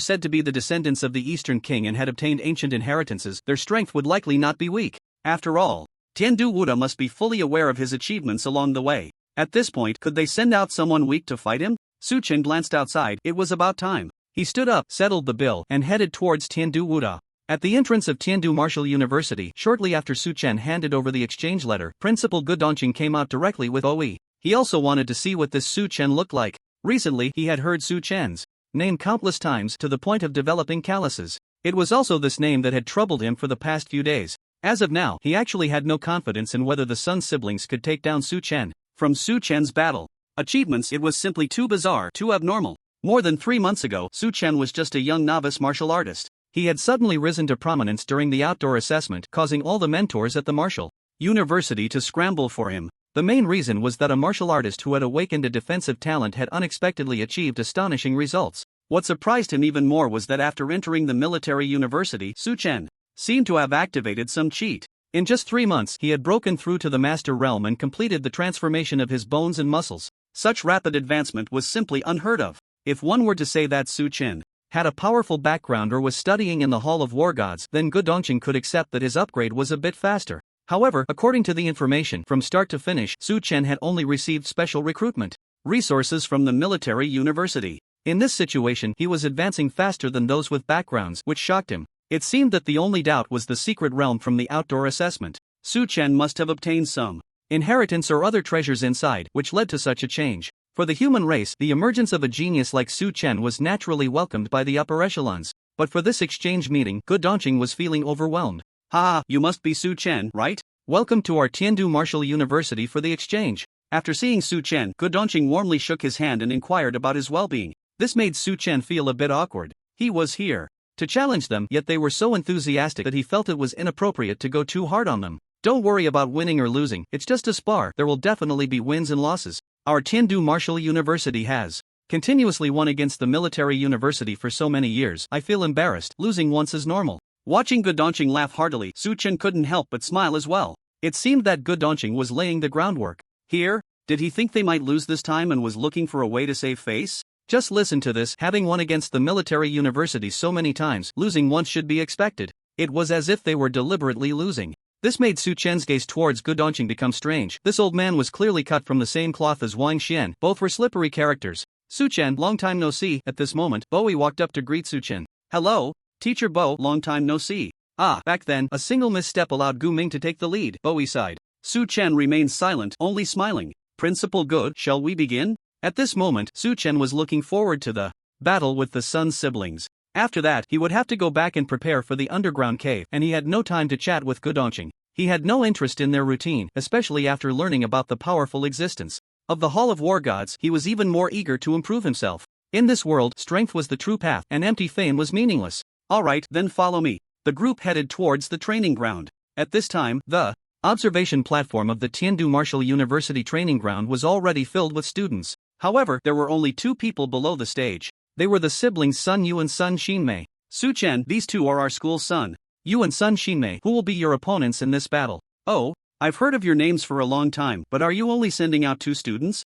said to be the descendants of the Eastern King and had obtained ancient inheritances, their strength would likely not be weak. After all, Tiandu Wuda must be fully aware of his achievements along the way. At this point, could they send out someone weak to fight him? Su Chen glanced outside. It was about time. He stood up, settled the bill, and headed towards Tiandu Wuda. At the entrance of Tiandu Martial University, shortly after Su Chen handed over the exchange letter, Principal Gu Dongqing came out directly with OE. He also wanted to see what this Su Chen looked like. Recently, he had heard Su Chen's name countless times to the point of developing calluses. It was also this name that had troubled him for the past few days. As of now, he actually had no confidence in whether the Sun siblings could take down Su Chen. From Su Chen's battle achievements, it was simply too bizarre, too abnormal. More than 3 months ago, Su Chen was just a young novice martial artist. He had suddenly risen to prominence during the outdoor assessment, causing all the mentors at the martial university to scramble for him. The main reason was that a martial artist who had awakened a defensive talent had unexpectedly achieved astonishing results. What surprised him even more was that after entering the military university, Su Chen seemed to have activated some cheat. In just 3 months, he had broken through to the master realm and completed the transformation of his bones and muscles. Such rapid advancement was simply unheard of. If one were to say that Su Chen had a powerful background or was studying in the Hall of War Gods, then Gu Dongqing could accept that his upgrade was a bit faster. However, according to the information, from start to finish, Su Chen had only received special recruitment resources from the military university. In this situation, he was advancing faster than those with backgrounds, which shocked him. It seemed that the only doubt was the secret realm from the outdoor assessment. Su Chen must have obtained some inheritance or other treasures inside, which led to such a change. For the human race, the emergence of a genius like Su Chen was naturally welcomed by the upper echelons. But for this exchange meeting, Gu Dongqing was feeling overwhelmed. "Ha, you must be Su Chen, right? Welcome to our Tiandu Martial University for the exchange." After seeing Su Chen, Gu Dongqing warmly shook his hand and inquired about his well-being. This made Su Chen feel a bit awkward. He was here to challenge them, yet they were so enthusiastic that he felt it was inappropriate to go too hard on them. "Don't worry about winning or losing, it's just a spar. There will definitely be wins and losses. Our Tiandu Martial University has continuously won against the military university for so many years. I feel embarrassed. Losing once is normal." Watching Gu Dongqing laugh heartily, Su Chen couldn't help but smile as well. It seemed that Gu Dongqing was laying the groundwork. Here, did he think they might lose this time and was looking for a way to save face? Just listen to this. Having won against the military university so many times, losing once should be expected. It was as if they were deliberately losing. This made Su Chen's gaze towards Gu Dongqing become strange. This old man was clearly cut from the same cloth as Wang Xian. Both were slippery characters. "Su Chen, long time no see." At this moment, Bowie walked up to greet Su Chen. "Hello, Teacher Bo, long time no see." Back then, a single misstep allowed Gu Ming to take the lead. Bowie sighed. Su Chen remained silent, only smiling. Principal good, shall we begin? At this moment, Su Chen was looking forward to the battle with the Sun's siblings. After that, he would have to go back and prepare for the underground cave, and he had no time to chat with Godongqing. He had no interest in their routine, especially after learning about the powerful existence of the Hall of War Gods. He was even more eager to improve himself. In this world, strength was the true path, and empty fame was meaningless. Alright, then follow me. The group headed towards the training ground. At this time, the observation platform of the Tiandu Martial University training ground was already filled with students. However, there were only 2 people below the stage. They were the siblings Sun Yu and Sun Xinmei. Su Chen, these 2 are our school's son. You and Sun Xinmei, who will be your opponents in this battle. Oh, I've heard of your names for a long time, but are you only sending out 2 students?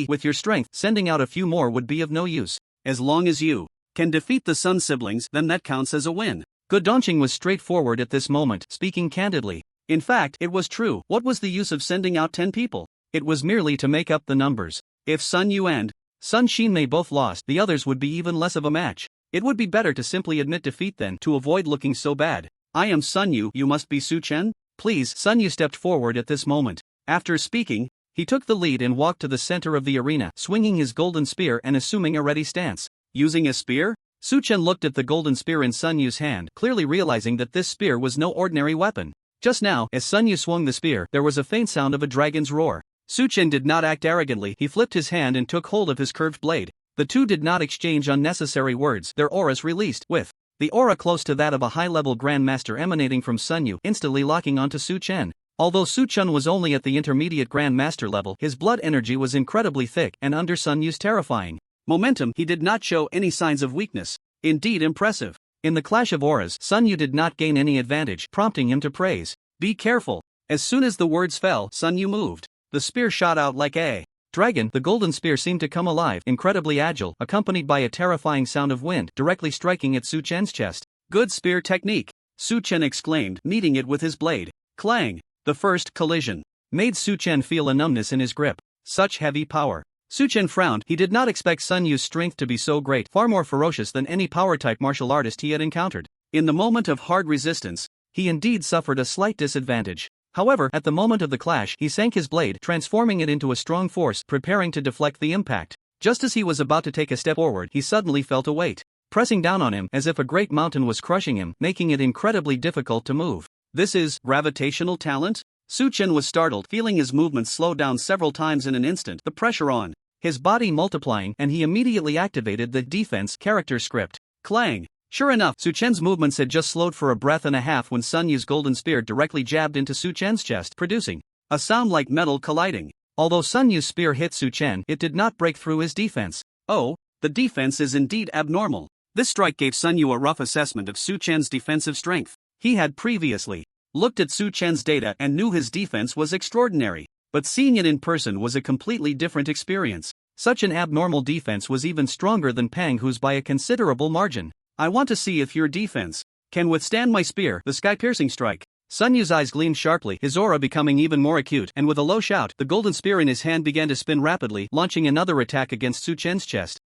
With your strength, sending out a few more would be of no use. As long as you can defeat the Sun siblings, then that counts as a win. Godongqing was straightforward at this moment, speaking candidly. In fact, it was true. What was the use of sending out 10 people? It was merely to make up the numbers. If Sun Yu and Sun Xinmei both lost, the others would be even less of a match. It would be better to simply admit defeat than to avoid looking so bad. I am Sun Yu, you must be Su Chen? Please. Sun Yu stepped forward at this moment. After speaking, he took the lead and walked to the center of the arena, swinging his golden spear and assuming a ready stance. Using a spear? Su Chen looked at the golden spear in Sun Yu's hand, clearly realizing that this spear was no ordinary weapon. Just now, as Sun Yu swung the spear, there was a faint sound of a dragon's roar. Su Chen did not act arrogantly. He flipped his hand and took hold of his curved blade. The 2 did not exchange unnecessary words. Their auras released, with the aura close to that of a high-level grandmaster emanating from Sun Yu, instantly locking onto Su Chen. Although Su Chen was only at the intermediate grandmaster level, his blood energy was incredibly thick, and under Sun Yu's terrifying momentum, he did not show any signs of weakness. Indeed impressive. In the clash of auras, Sun Yu did not gain any advantage, prompting him to praise. Be careful. As soon as the words fell, Sun Yu moved. The spear shot out like a dragon. The golden spear seemed to come alive, incredibly agile, accompanied by a terrifying sound of wind, directly striking at Su Chen's chest. Good spear technique, Su Chen exclaimed, meeting it with his blade. Clang! The first collision made Su Chen feel a numbness in his grip. Such heavy power. Su Chen frowned. He did not expect Sun Yu's strength to be so great, far more ferocious than any power-type martial artist he had encountered. In the moment of hard resistance, he indeed suffered a slight disadvantage. However, at the moment of the clash, he sank his blade, transforming it into a strong force, preparing to deflect the impact. Just as he was about to take a step forward, he suddenly felt a weight pressing down on him, as if a great mountain was crushing him, making it incredibly difficult to move. This is gravitational talent? Su Chen was startled, feeling his movements slow down several times in an instant, the pressure on his body multiplying, and he immediately activated the defense character script. Clang! Sure enough, Su Chen's movements had just slowed for a breath and a half when Sun Yu's golden spear directly jabbed into Su Chen's chest, producing a sound like metal colliding. Although Sun Yu's spear hit Su Chen, it did not break through his defense. Oh, the defense is indeed abnormal. This strike gave Sun Yu a rough assessment of Su Chen's defensive strength. He had previously looked at Su Chen's data and knew his defense was extraordinary, but seeing it in person was a completely different experience. Such an abnormal defense was even stronger than Pang Hu's by a considerable margin. I want to see if your defense can withstand my spear, the sky-piercing strike. Sun Yu's eyes gleamed sharply, his aura becoming even more acute, and with a low shout, the golden spear in his hand began to spin rapidly, launching another attack against Su Chen's chest.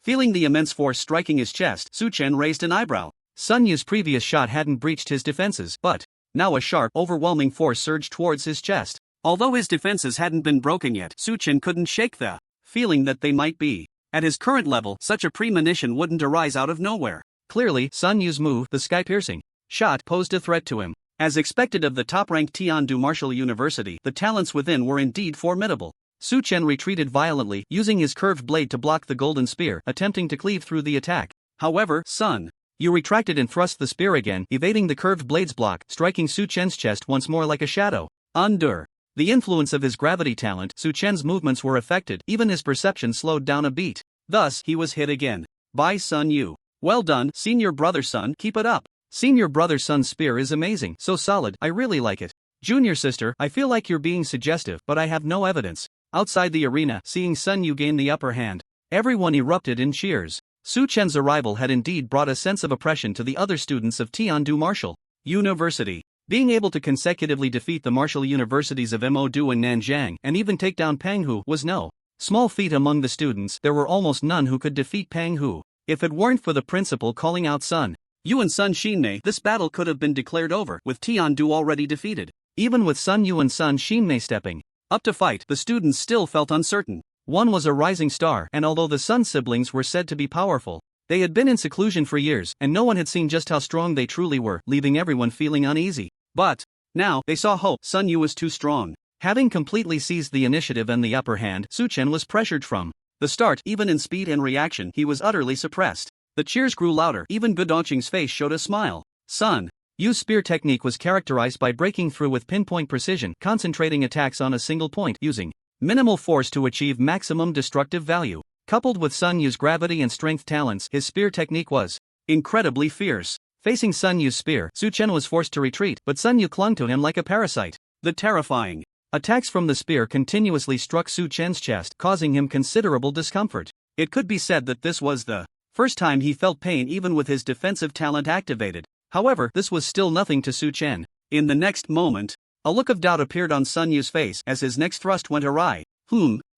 Feeling the immense force striking his chest, Su Chen raised an eyebrow. Sun Yu's previous shot hadn't breached his defenses, but now a sharp, overwhelming force surged towards his chest. Although his defenses hadn't been broken yet, Su Chen couldn't shake the feeling that they might be. At his current level, such a premonition wouldn't arise out of nowhere. Clearly, Sun Yu's move, the sky-piercing shot, posed a threat to him. As expected of the top-ranked Tiandu Martial University, the talents within were indeed formidable. Su Chen retreated violently, using his curved blade to block the golden spear, attempting to cleave through the attack. However, Sun Yu retracted and thrust the spear again, evading the curved blade's block, striking Su Chen's chest once more like a shadow. Under the influence of his gravity talent, Su Chen's movements were affected, even his perception slowed down a beat. Thus, he was hit again by Sun Yu. Well done, senior brother Sun, keep it up. Senior brother Sun's spear is amazing, so solid, I really like it. Junior sister, I feel like you're being suggestive, but I have no evidence. Outside the arena, seeing Sun Yu gain the upper hand, everyone erupted in cheers. Su Chen's arrival had indeed brought a sense of oppression to the other students of Tiandu Martial University. Being able to consecutively defeat the martial universities of Modu and Nanjiang, and even take down Pang Hu, was no small feat among the students. There were almost none who could defeat Pang Hu. If it weren't for the principal calling out Sun Yu and Sun Xinmei, this battle could have been declared over, with Tiandu already defeated. Even with Sun Yu and Sun Shinmei stepping up to fight, the students still felt uncertain. One was a rising star, and although the Sun siblings were said to be powerful, they had been in seclusion for years, and no one had seen just how strong they truly were, leaving everyone feeling uneasy. But now they saw hope. Sun Yu was too strong. Having completely seized the initiative and the upper hand, Su Chen was pressured from the start. Even in speed and reaction, he was utterly suppressed. The cheers grew louder. Even Godongqing's face showed a smile. Sun Yu's spear technique was characterized by breaking through with pinpoint precision, concentrating attacks on a single point, using minimal force to achieve maximum destructive value. Coupled with Sun Yu's gravity and strength talents, his spear technique was incredibly fierce. Facing Sun Yu's spear, Su Chen was forced to retreat, but Sun Yu clung to him like a parasite. The terrifying attacks from the spear continuously struck Su Chen's chest, causing him considerable discomfort. It could be said that this was the first time he felt pain even with his defensive talent activated. However, this was still nothing to Su Chen. In the next moment, a look of doubt appeared on Sun Yu's face as his next thrust went awry.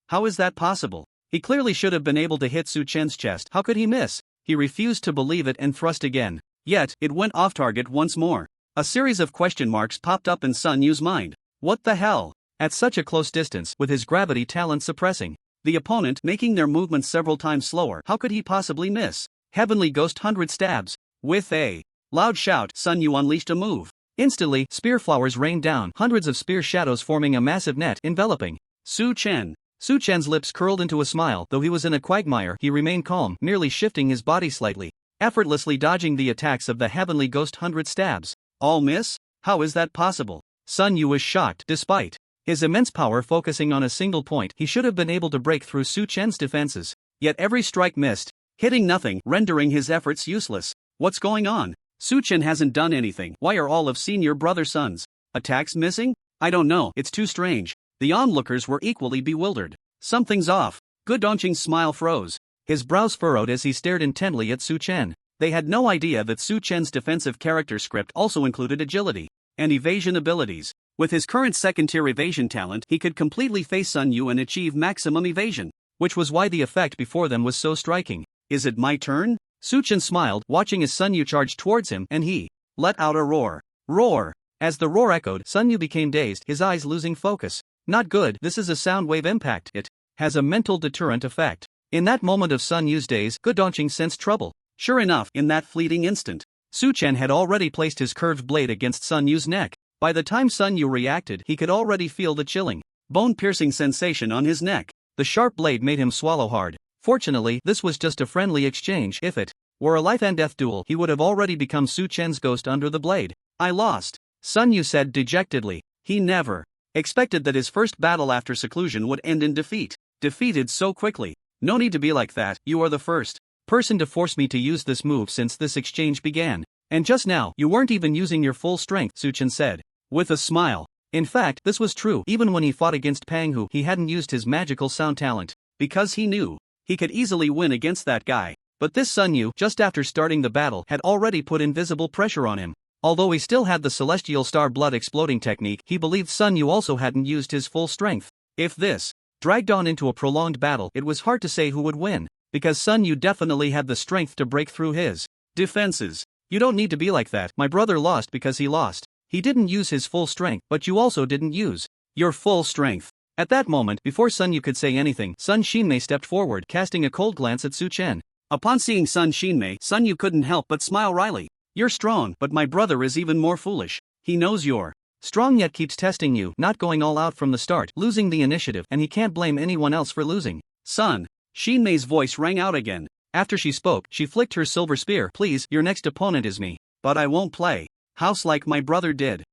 How is that possible? He clearly should have been able to hit Su Chen's chest. How could he miss? He refused to believe it and thrust again. Yet, it went off target once more. A series of question marks popped up in Sun Yu's mind. What the hell? At such a close distance, with his gravity talent suppressing the opponent, making their movements several times slower, how could he possibly miss? Heavenly Ghost 100 stabs. With a loud shout, Sun Yu unleashed a move. Instantly, spear flowers rained down, hundreds of spear shadows forming a massive net enveloping Su Chen. Su Chen's lips curled into a smile. Though he was in a quagmire, he remained calm, merely shifting his body slightly, effortlessly dodging the attacks of the Heavenly Ghost 100 stabs. All miss? How is that possible? Sun Yu was shocked. Despite his immense power focusing on a single point, he should have been able to break through Su Chen's defenses. Yet every strike missed, hitting nothing, rendering his efforts useless. What's going on? Su Chen hasn't done anything. Why are all of senior brother Sun's attacks missing? I don't know, it's too strange. The onlookers were equally bewildered. Something's off. Godongqing's smile froze. His brows furrowed as he stared intently at Su Chen. They had no idea that Su Chen's defensive character script also included agility and evasion abilities. With his current second-tier evasion talent, he could completely face Sun Yu and achieve maximum evasion, which was why the effect before them was so striking. Is it my turn? Su Chen smiled, watching as Sun Yu charged towards him, and he let out a roar. Roar! As the roar echoed, Sun Yu became dazed, his eyes losing focus. Not good. This is a sound wave impact. It has a mental deterrent effect. In that moment of Sun Yu's daze, Godongqing sensed trouble. Sure enough, in that fleeting instant, Su Chen had already placed his curved blade against Sun Yu's neck. By the time Sun Yu reacted, he could already feel the chilling, bone-piercing sensation on his neck. The sharp blade made him swallow hard. Fortunately, this was just a friendly exchange. If it were a life-and-death duel, he would have already become Su Chen's ghost under the blade. I lost, Sun Yu said dejectedly. He never expected that his first battle after seclusion would end in defeat. Defeated so quickly. No need to be like that. You are the first person to force me to use this move since this exchange began. And just now, you weren't even using your full strength, Su Chen said, with a smile. In fact, this was true. Even when he fought against Pang Hu, he hadn't used his magical sound talent, because he knew he could easily win against that guy. But this Sun Yu, just after starting the battle, had already put invisible pressure on him. Although he still had the celestial star blood exploding technique, he believed Sun Yu also hadn't used his full strength. If this dragged on into a prolonged battle, it was hard to say who would win, because Sun Yu definitely had the strength to break through his defenses. You don't need to be like that. My brother lost because he lost. He didn't use his full strength, but you also didn't use your full strength. At that moment, before Sun Yu could say anything, Sun Shinmei stepped forward, casting a cold glance at Su Chen. Upon seeing Sun Shinmei, Sun Yu couldn't help but smile wryly. You're strong, but my brother is even more foolish. He knows you're strong yet keeps testing you, not going all out from the start, losing the initiative, and he can't blame anyone else for losing. Sun Shinmei's voice rang out again. After she spoke, she flicked her silver spear. Please, your next opponent is me. But I won't play house like my brother did.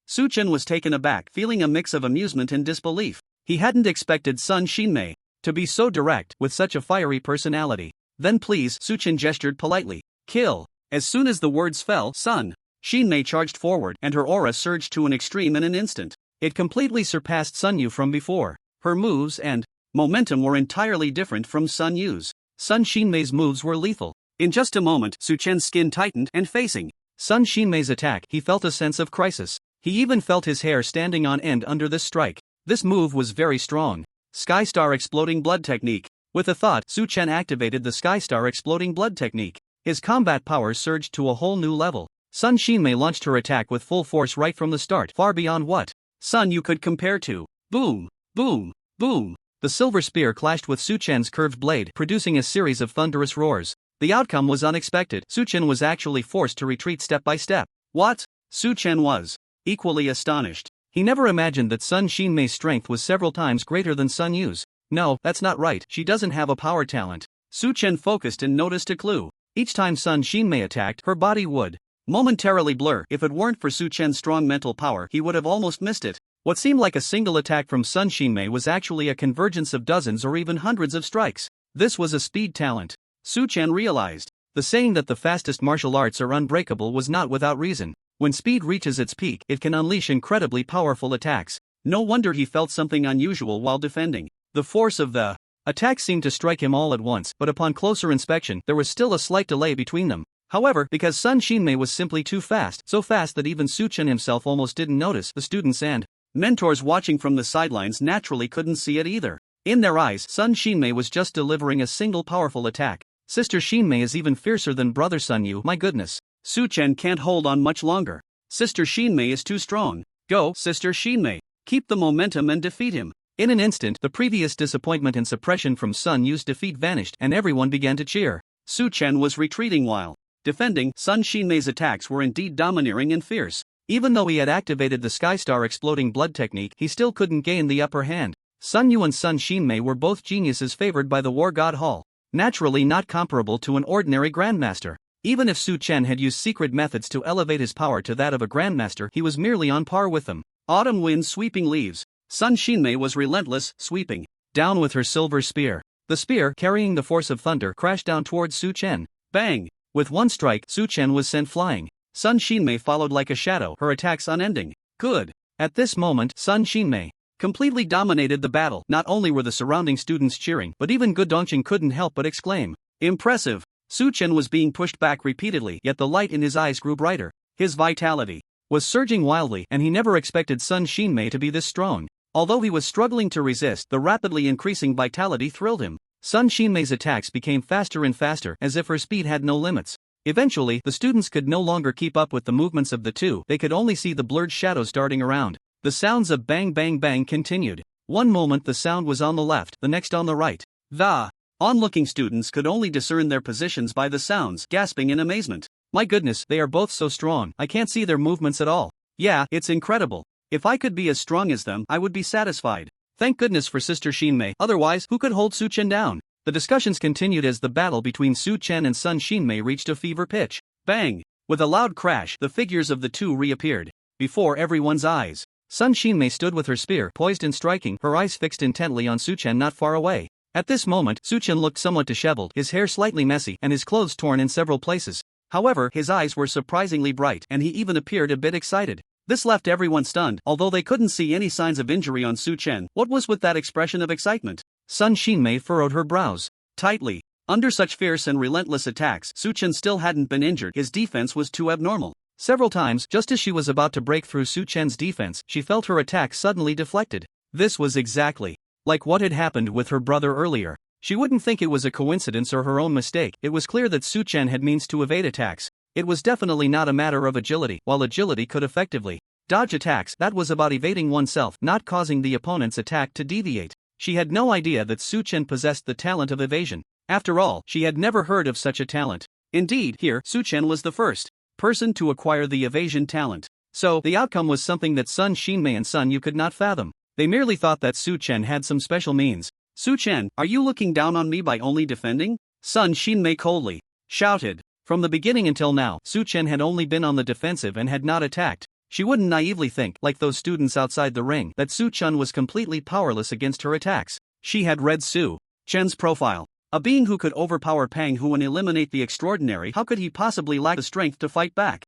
Su Chen was taken aback, feeling a mix of amusement and disbelief. He hadn't expected Sun Shinmei to be so direct, with such a fiery personality. Then please, Su Chen gestured politely. Kill. As soon as the words fell, Sun Shinmei charged forward, and her aura surged to an extreme in an instant. It completely surpassed Sun Yu from before. Her moves and momentum were entirely different from Sun Yu's. Sun Shinmei's moves were lethal. In just a moment, Su Chen's skin tightened, and facing Sun Shinmei's attack, he felt a sense of crisis. He even felt his hair standing on end under this strike. This move was very strong. Sky Star Exploding Blood Technique. With a thought, Su Chen activated the Sky Star Exploding Blood Technique. His combat powers surged to a whole new level. Sun Shinmei launched her attack with full force right from the start, far beyond what Sun Yu could compare to. Boom, boom, boom. The silver spear clashed with Su Chen's curved blade, producing a series of thunderous roars. The outcome was unexpected. Su Chen was actually forced to retreat step by step. What? Su Chen was equally astonished. He never imagined that Sun Shinmei's strength was several times greater than Sun Yu's. No, that's not right. She doesn't have a power talent. Su Chen focused and noticed a clue. Each time Sun Shinmei attacked, her body would momentarily blur. If it weren't for Su Chen's strong mental power, he would have almost missed it. What seemed like a single attack from Sun Shinmei was actually a convergence of dozens or even hundreds of strikes. This was a speed talent. Su Chen realized. The saying that the fastest martial arts are unbreakable was not without reason. When speed reaches its peak, it can unleash incredibly powerful attacks. No wonder he felt something unusual while defending. The force of the attack seemed to strike him all at once, but upon closer inspection, there was still a slight delay between them. However, because Sun Shinmei was simply too fast, so fast that even Su Chen himself almost didn't notice, the students and mentors watching from the sidelines naturally couldn't see it either. In their eyes, Sun Shinmei was just delivering a single powerful attack. Sister Shinmei is even fiercer than brother Sun Yu. My goodness. Su Chen can't hold on much longer. Sister Shinmei is too strong. Go, Sister Shinmei. Keep the momentum and defeat him. In an instant, the previous disappointment and suppression from Sun Yu's defeat vanished and everyone began to cheer. Su Chen was retreating while defending. Sun Shinmei's attacks were indeed domineering and fierce. Even though he had activated the Sky Star exploding blood technique, he still couldn't gain the upper hand. Sun Yu and Sun Shinmei were both geniuses favored by the War God Hall. Naturally not comparable to an ordinary grandmaster. Even if Su Chen had used secret methods to elevate his power to that of a grandmaster, he was merely on par with them. Autumn wind sweeping leaves. Sun Shinmei was relentless, sweeping down with her silver spear. The spear, carrying the force of thunder, crashed down towards Su Chen. Bang! With one strike, Su Chen was sent flying. Sun Shinmei followed like a shadow, her attacks unending. Good. At this moment, Sun Shinmei completely dominated the battle. Not only were the surrounding students cheering, but even Gu Dongqing couldn't help but exclaim. Impressive. Su Chen was being pushed back repeatedly, yet the light in his eyes grew brighter. His vitality was surging wildly, and he never expected Sun Shinmei to be this strong. Although he was struggling to resist, the rapidly increasing vitality thrilled him. Sun Shinmei's attacks became faster and faster, as if her speed had no limits. Eventually, the students could no longer keep up with the movements of the two, they could only see the blurred shadows darting around. The sounds of bang bang bang continued. One moment the sound was on the left, the next on the right. The onlooking students could only discern their positions by the sounds, gasping in amazement. My goodness, they are both so strong, I can't see their movements at all. Yeah, it's incredible. If I could be as strong as them, I would be satisfied. Thank goodness for Sister Shinmei, otherwise, who could hold Su Chen down? The discussions continued as the battle between Su Chen and Sun Shinmei reached a fever pitch. Bang! With a loud crash, the figures of the two reappeared before everyone's eyes. Sun Shinmei stood with her spear poised and striking, her eyes fixed intently on Su Chen not far away. At this moment, Su Chen looked somewhat disheveled, his hair slightly messy and his clothes torn in several places. However, his eyes were surprisingly bright and he even appeared a bit excited. This left everyone stunned, although they couldn't see any signs of injury on Su Chen. What was with that expression of excitement? Sun Shinmei furrowed her brows tightly. Under such fierce and relentless attacks, Su Chen still hadn't been injured, his defense was too abnormal. Several times, just as she was about to break through Su Chen's defense, she felt her attack suddenly deflected. This was exactly like what had happened with her brother earlier. She wouldn't think it was a coincidence or her own mistake. It was clear that Su Chen had means to evade attacks. It was definitely not a matter of agility. While agility could effectively dodge attacks, that was about evading oneself, not causing the opponent's attack to deviate. She had no idea that Su Chen possessed the talent of evasion. After all, she had never heard of such a talent. Indeed, here, Su Chen was the first person to acquire the evasion talent. So, the outcome was something that Sun Shinmei and Sun Yu could not fathom. They merely thought that Su Chen had some special means. Su Chen, are you looking down on me by only defending? Sun Shinmei coldly shouted. From the beginning until now, Su Chen had only been on the defensive and had not attacked. She wouldn't naively think, like those students outside the ring, that Su Chen was completely powerless against her attacks. She had read Su Chen's profile. A being who could overpower Pang Hu and eliminate the extraordinary, how could he possibly lack the strength to fight back?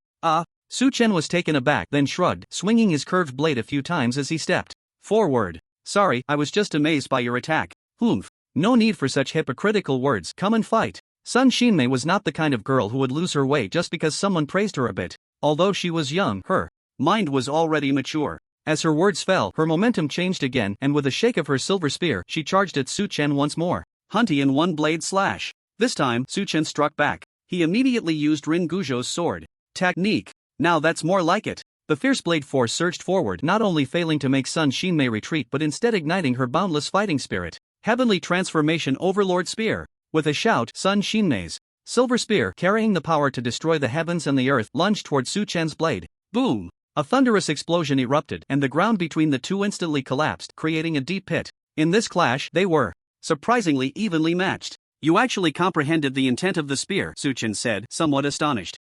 Su Chen was taken aback, then shrugged, swinging his curved blade a few times as he stepped forward. Sorry, I was just amazed by your attack. Humph. No need for such hypocritical words, come and fight. Sun Shinmei was not the kind of girl who would lose her way just because someone praised her a bit. Although she was young, her mind was already mature. As her words fell, her momentum changed again, and with a shake of her silver spear, she charged at Su Chen once more. Hunty in one blade slash. This time, Su Chen struck back. He immediately used Rin Guzhou's sword technique. Now that's more like it. The fierce blade force surged forward, not only failing to make Sun Shinmei retreat but instead igniting her boundless fighting spirit. Heavenly Transformation Overlord Spear. With a shout, Sun Shinmei's silver spear, carrying the power to destroy the heavens and the earth, lunged toward Su Chen's blade. Boom! A thunderous explosion erupted, and the ground between the two instantly collapsed, creating a deep pit. In this clash, they were surprisingly evenly matched. You actually comprehended the intent of the spear, Su Chen said, somewhat astonished.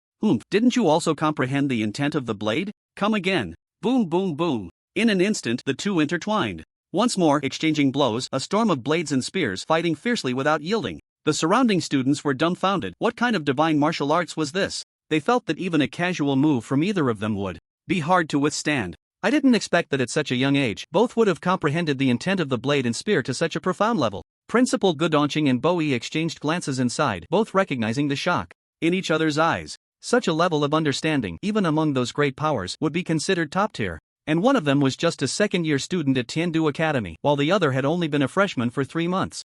Didn't you also comprehend the intent of the blade? Come again. Boom boom boom. In an instant, the two intertwined. Once more, exchanging blows, a storm of blades and spears fighting fiercely without yielding. The surrounding students were dumbfounded. What kind of divine martial arts was this? They felt that even a casual move from either of them would be hard to withstand. I didn't expect that at such a young age, both would have comprehended the intent of the blade and spear to such a profound level. Principal Godongqing and Bowie exchanged glances inside, both recognizing the shock in each other's eyes. Such a level of understanding, even among those great powers, would be considered top tier. And one of them was just a second-year student at Tiandu Academy, while the other had only been a freshman for 3 months.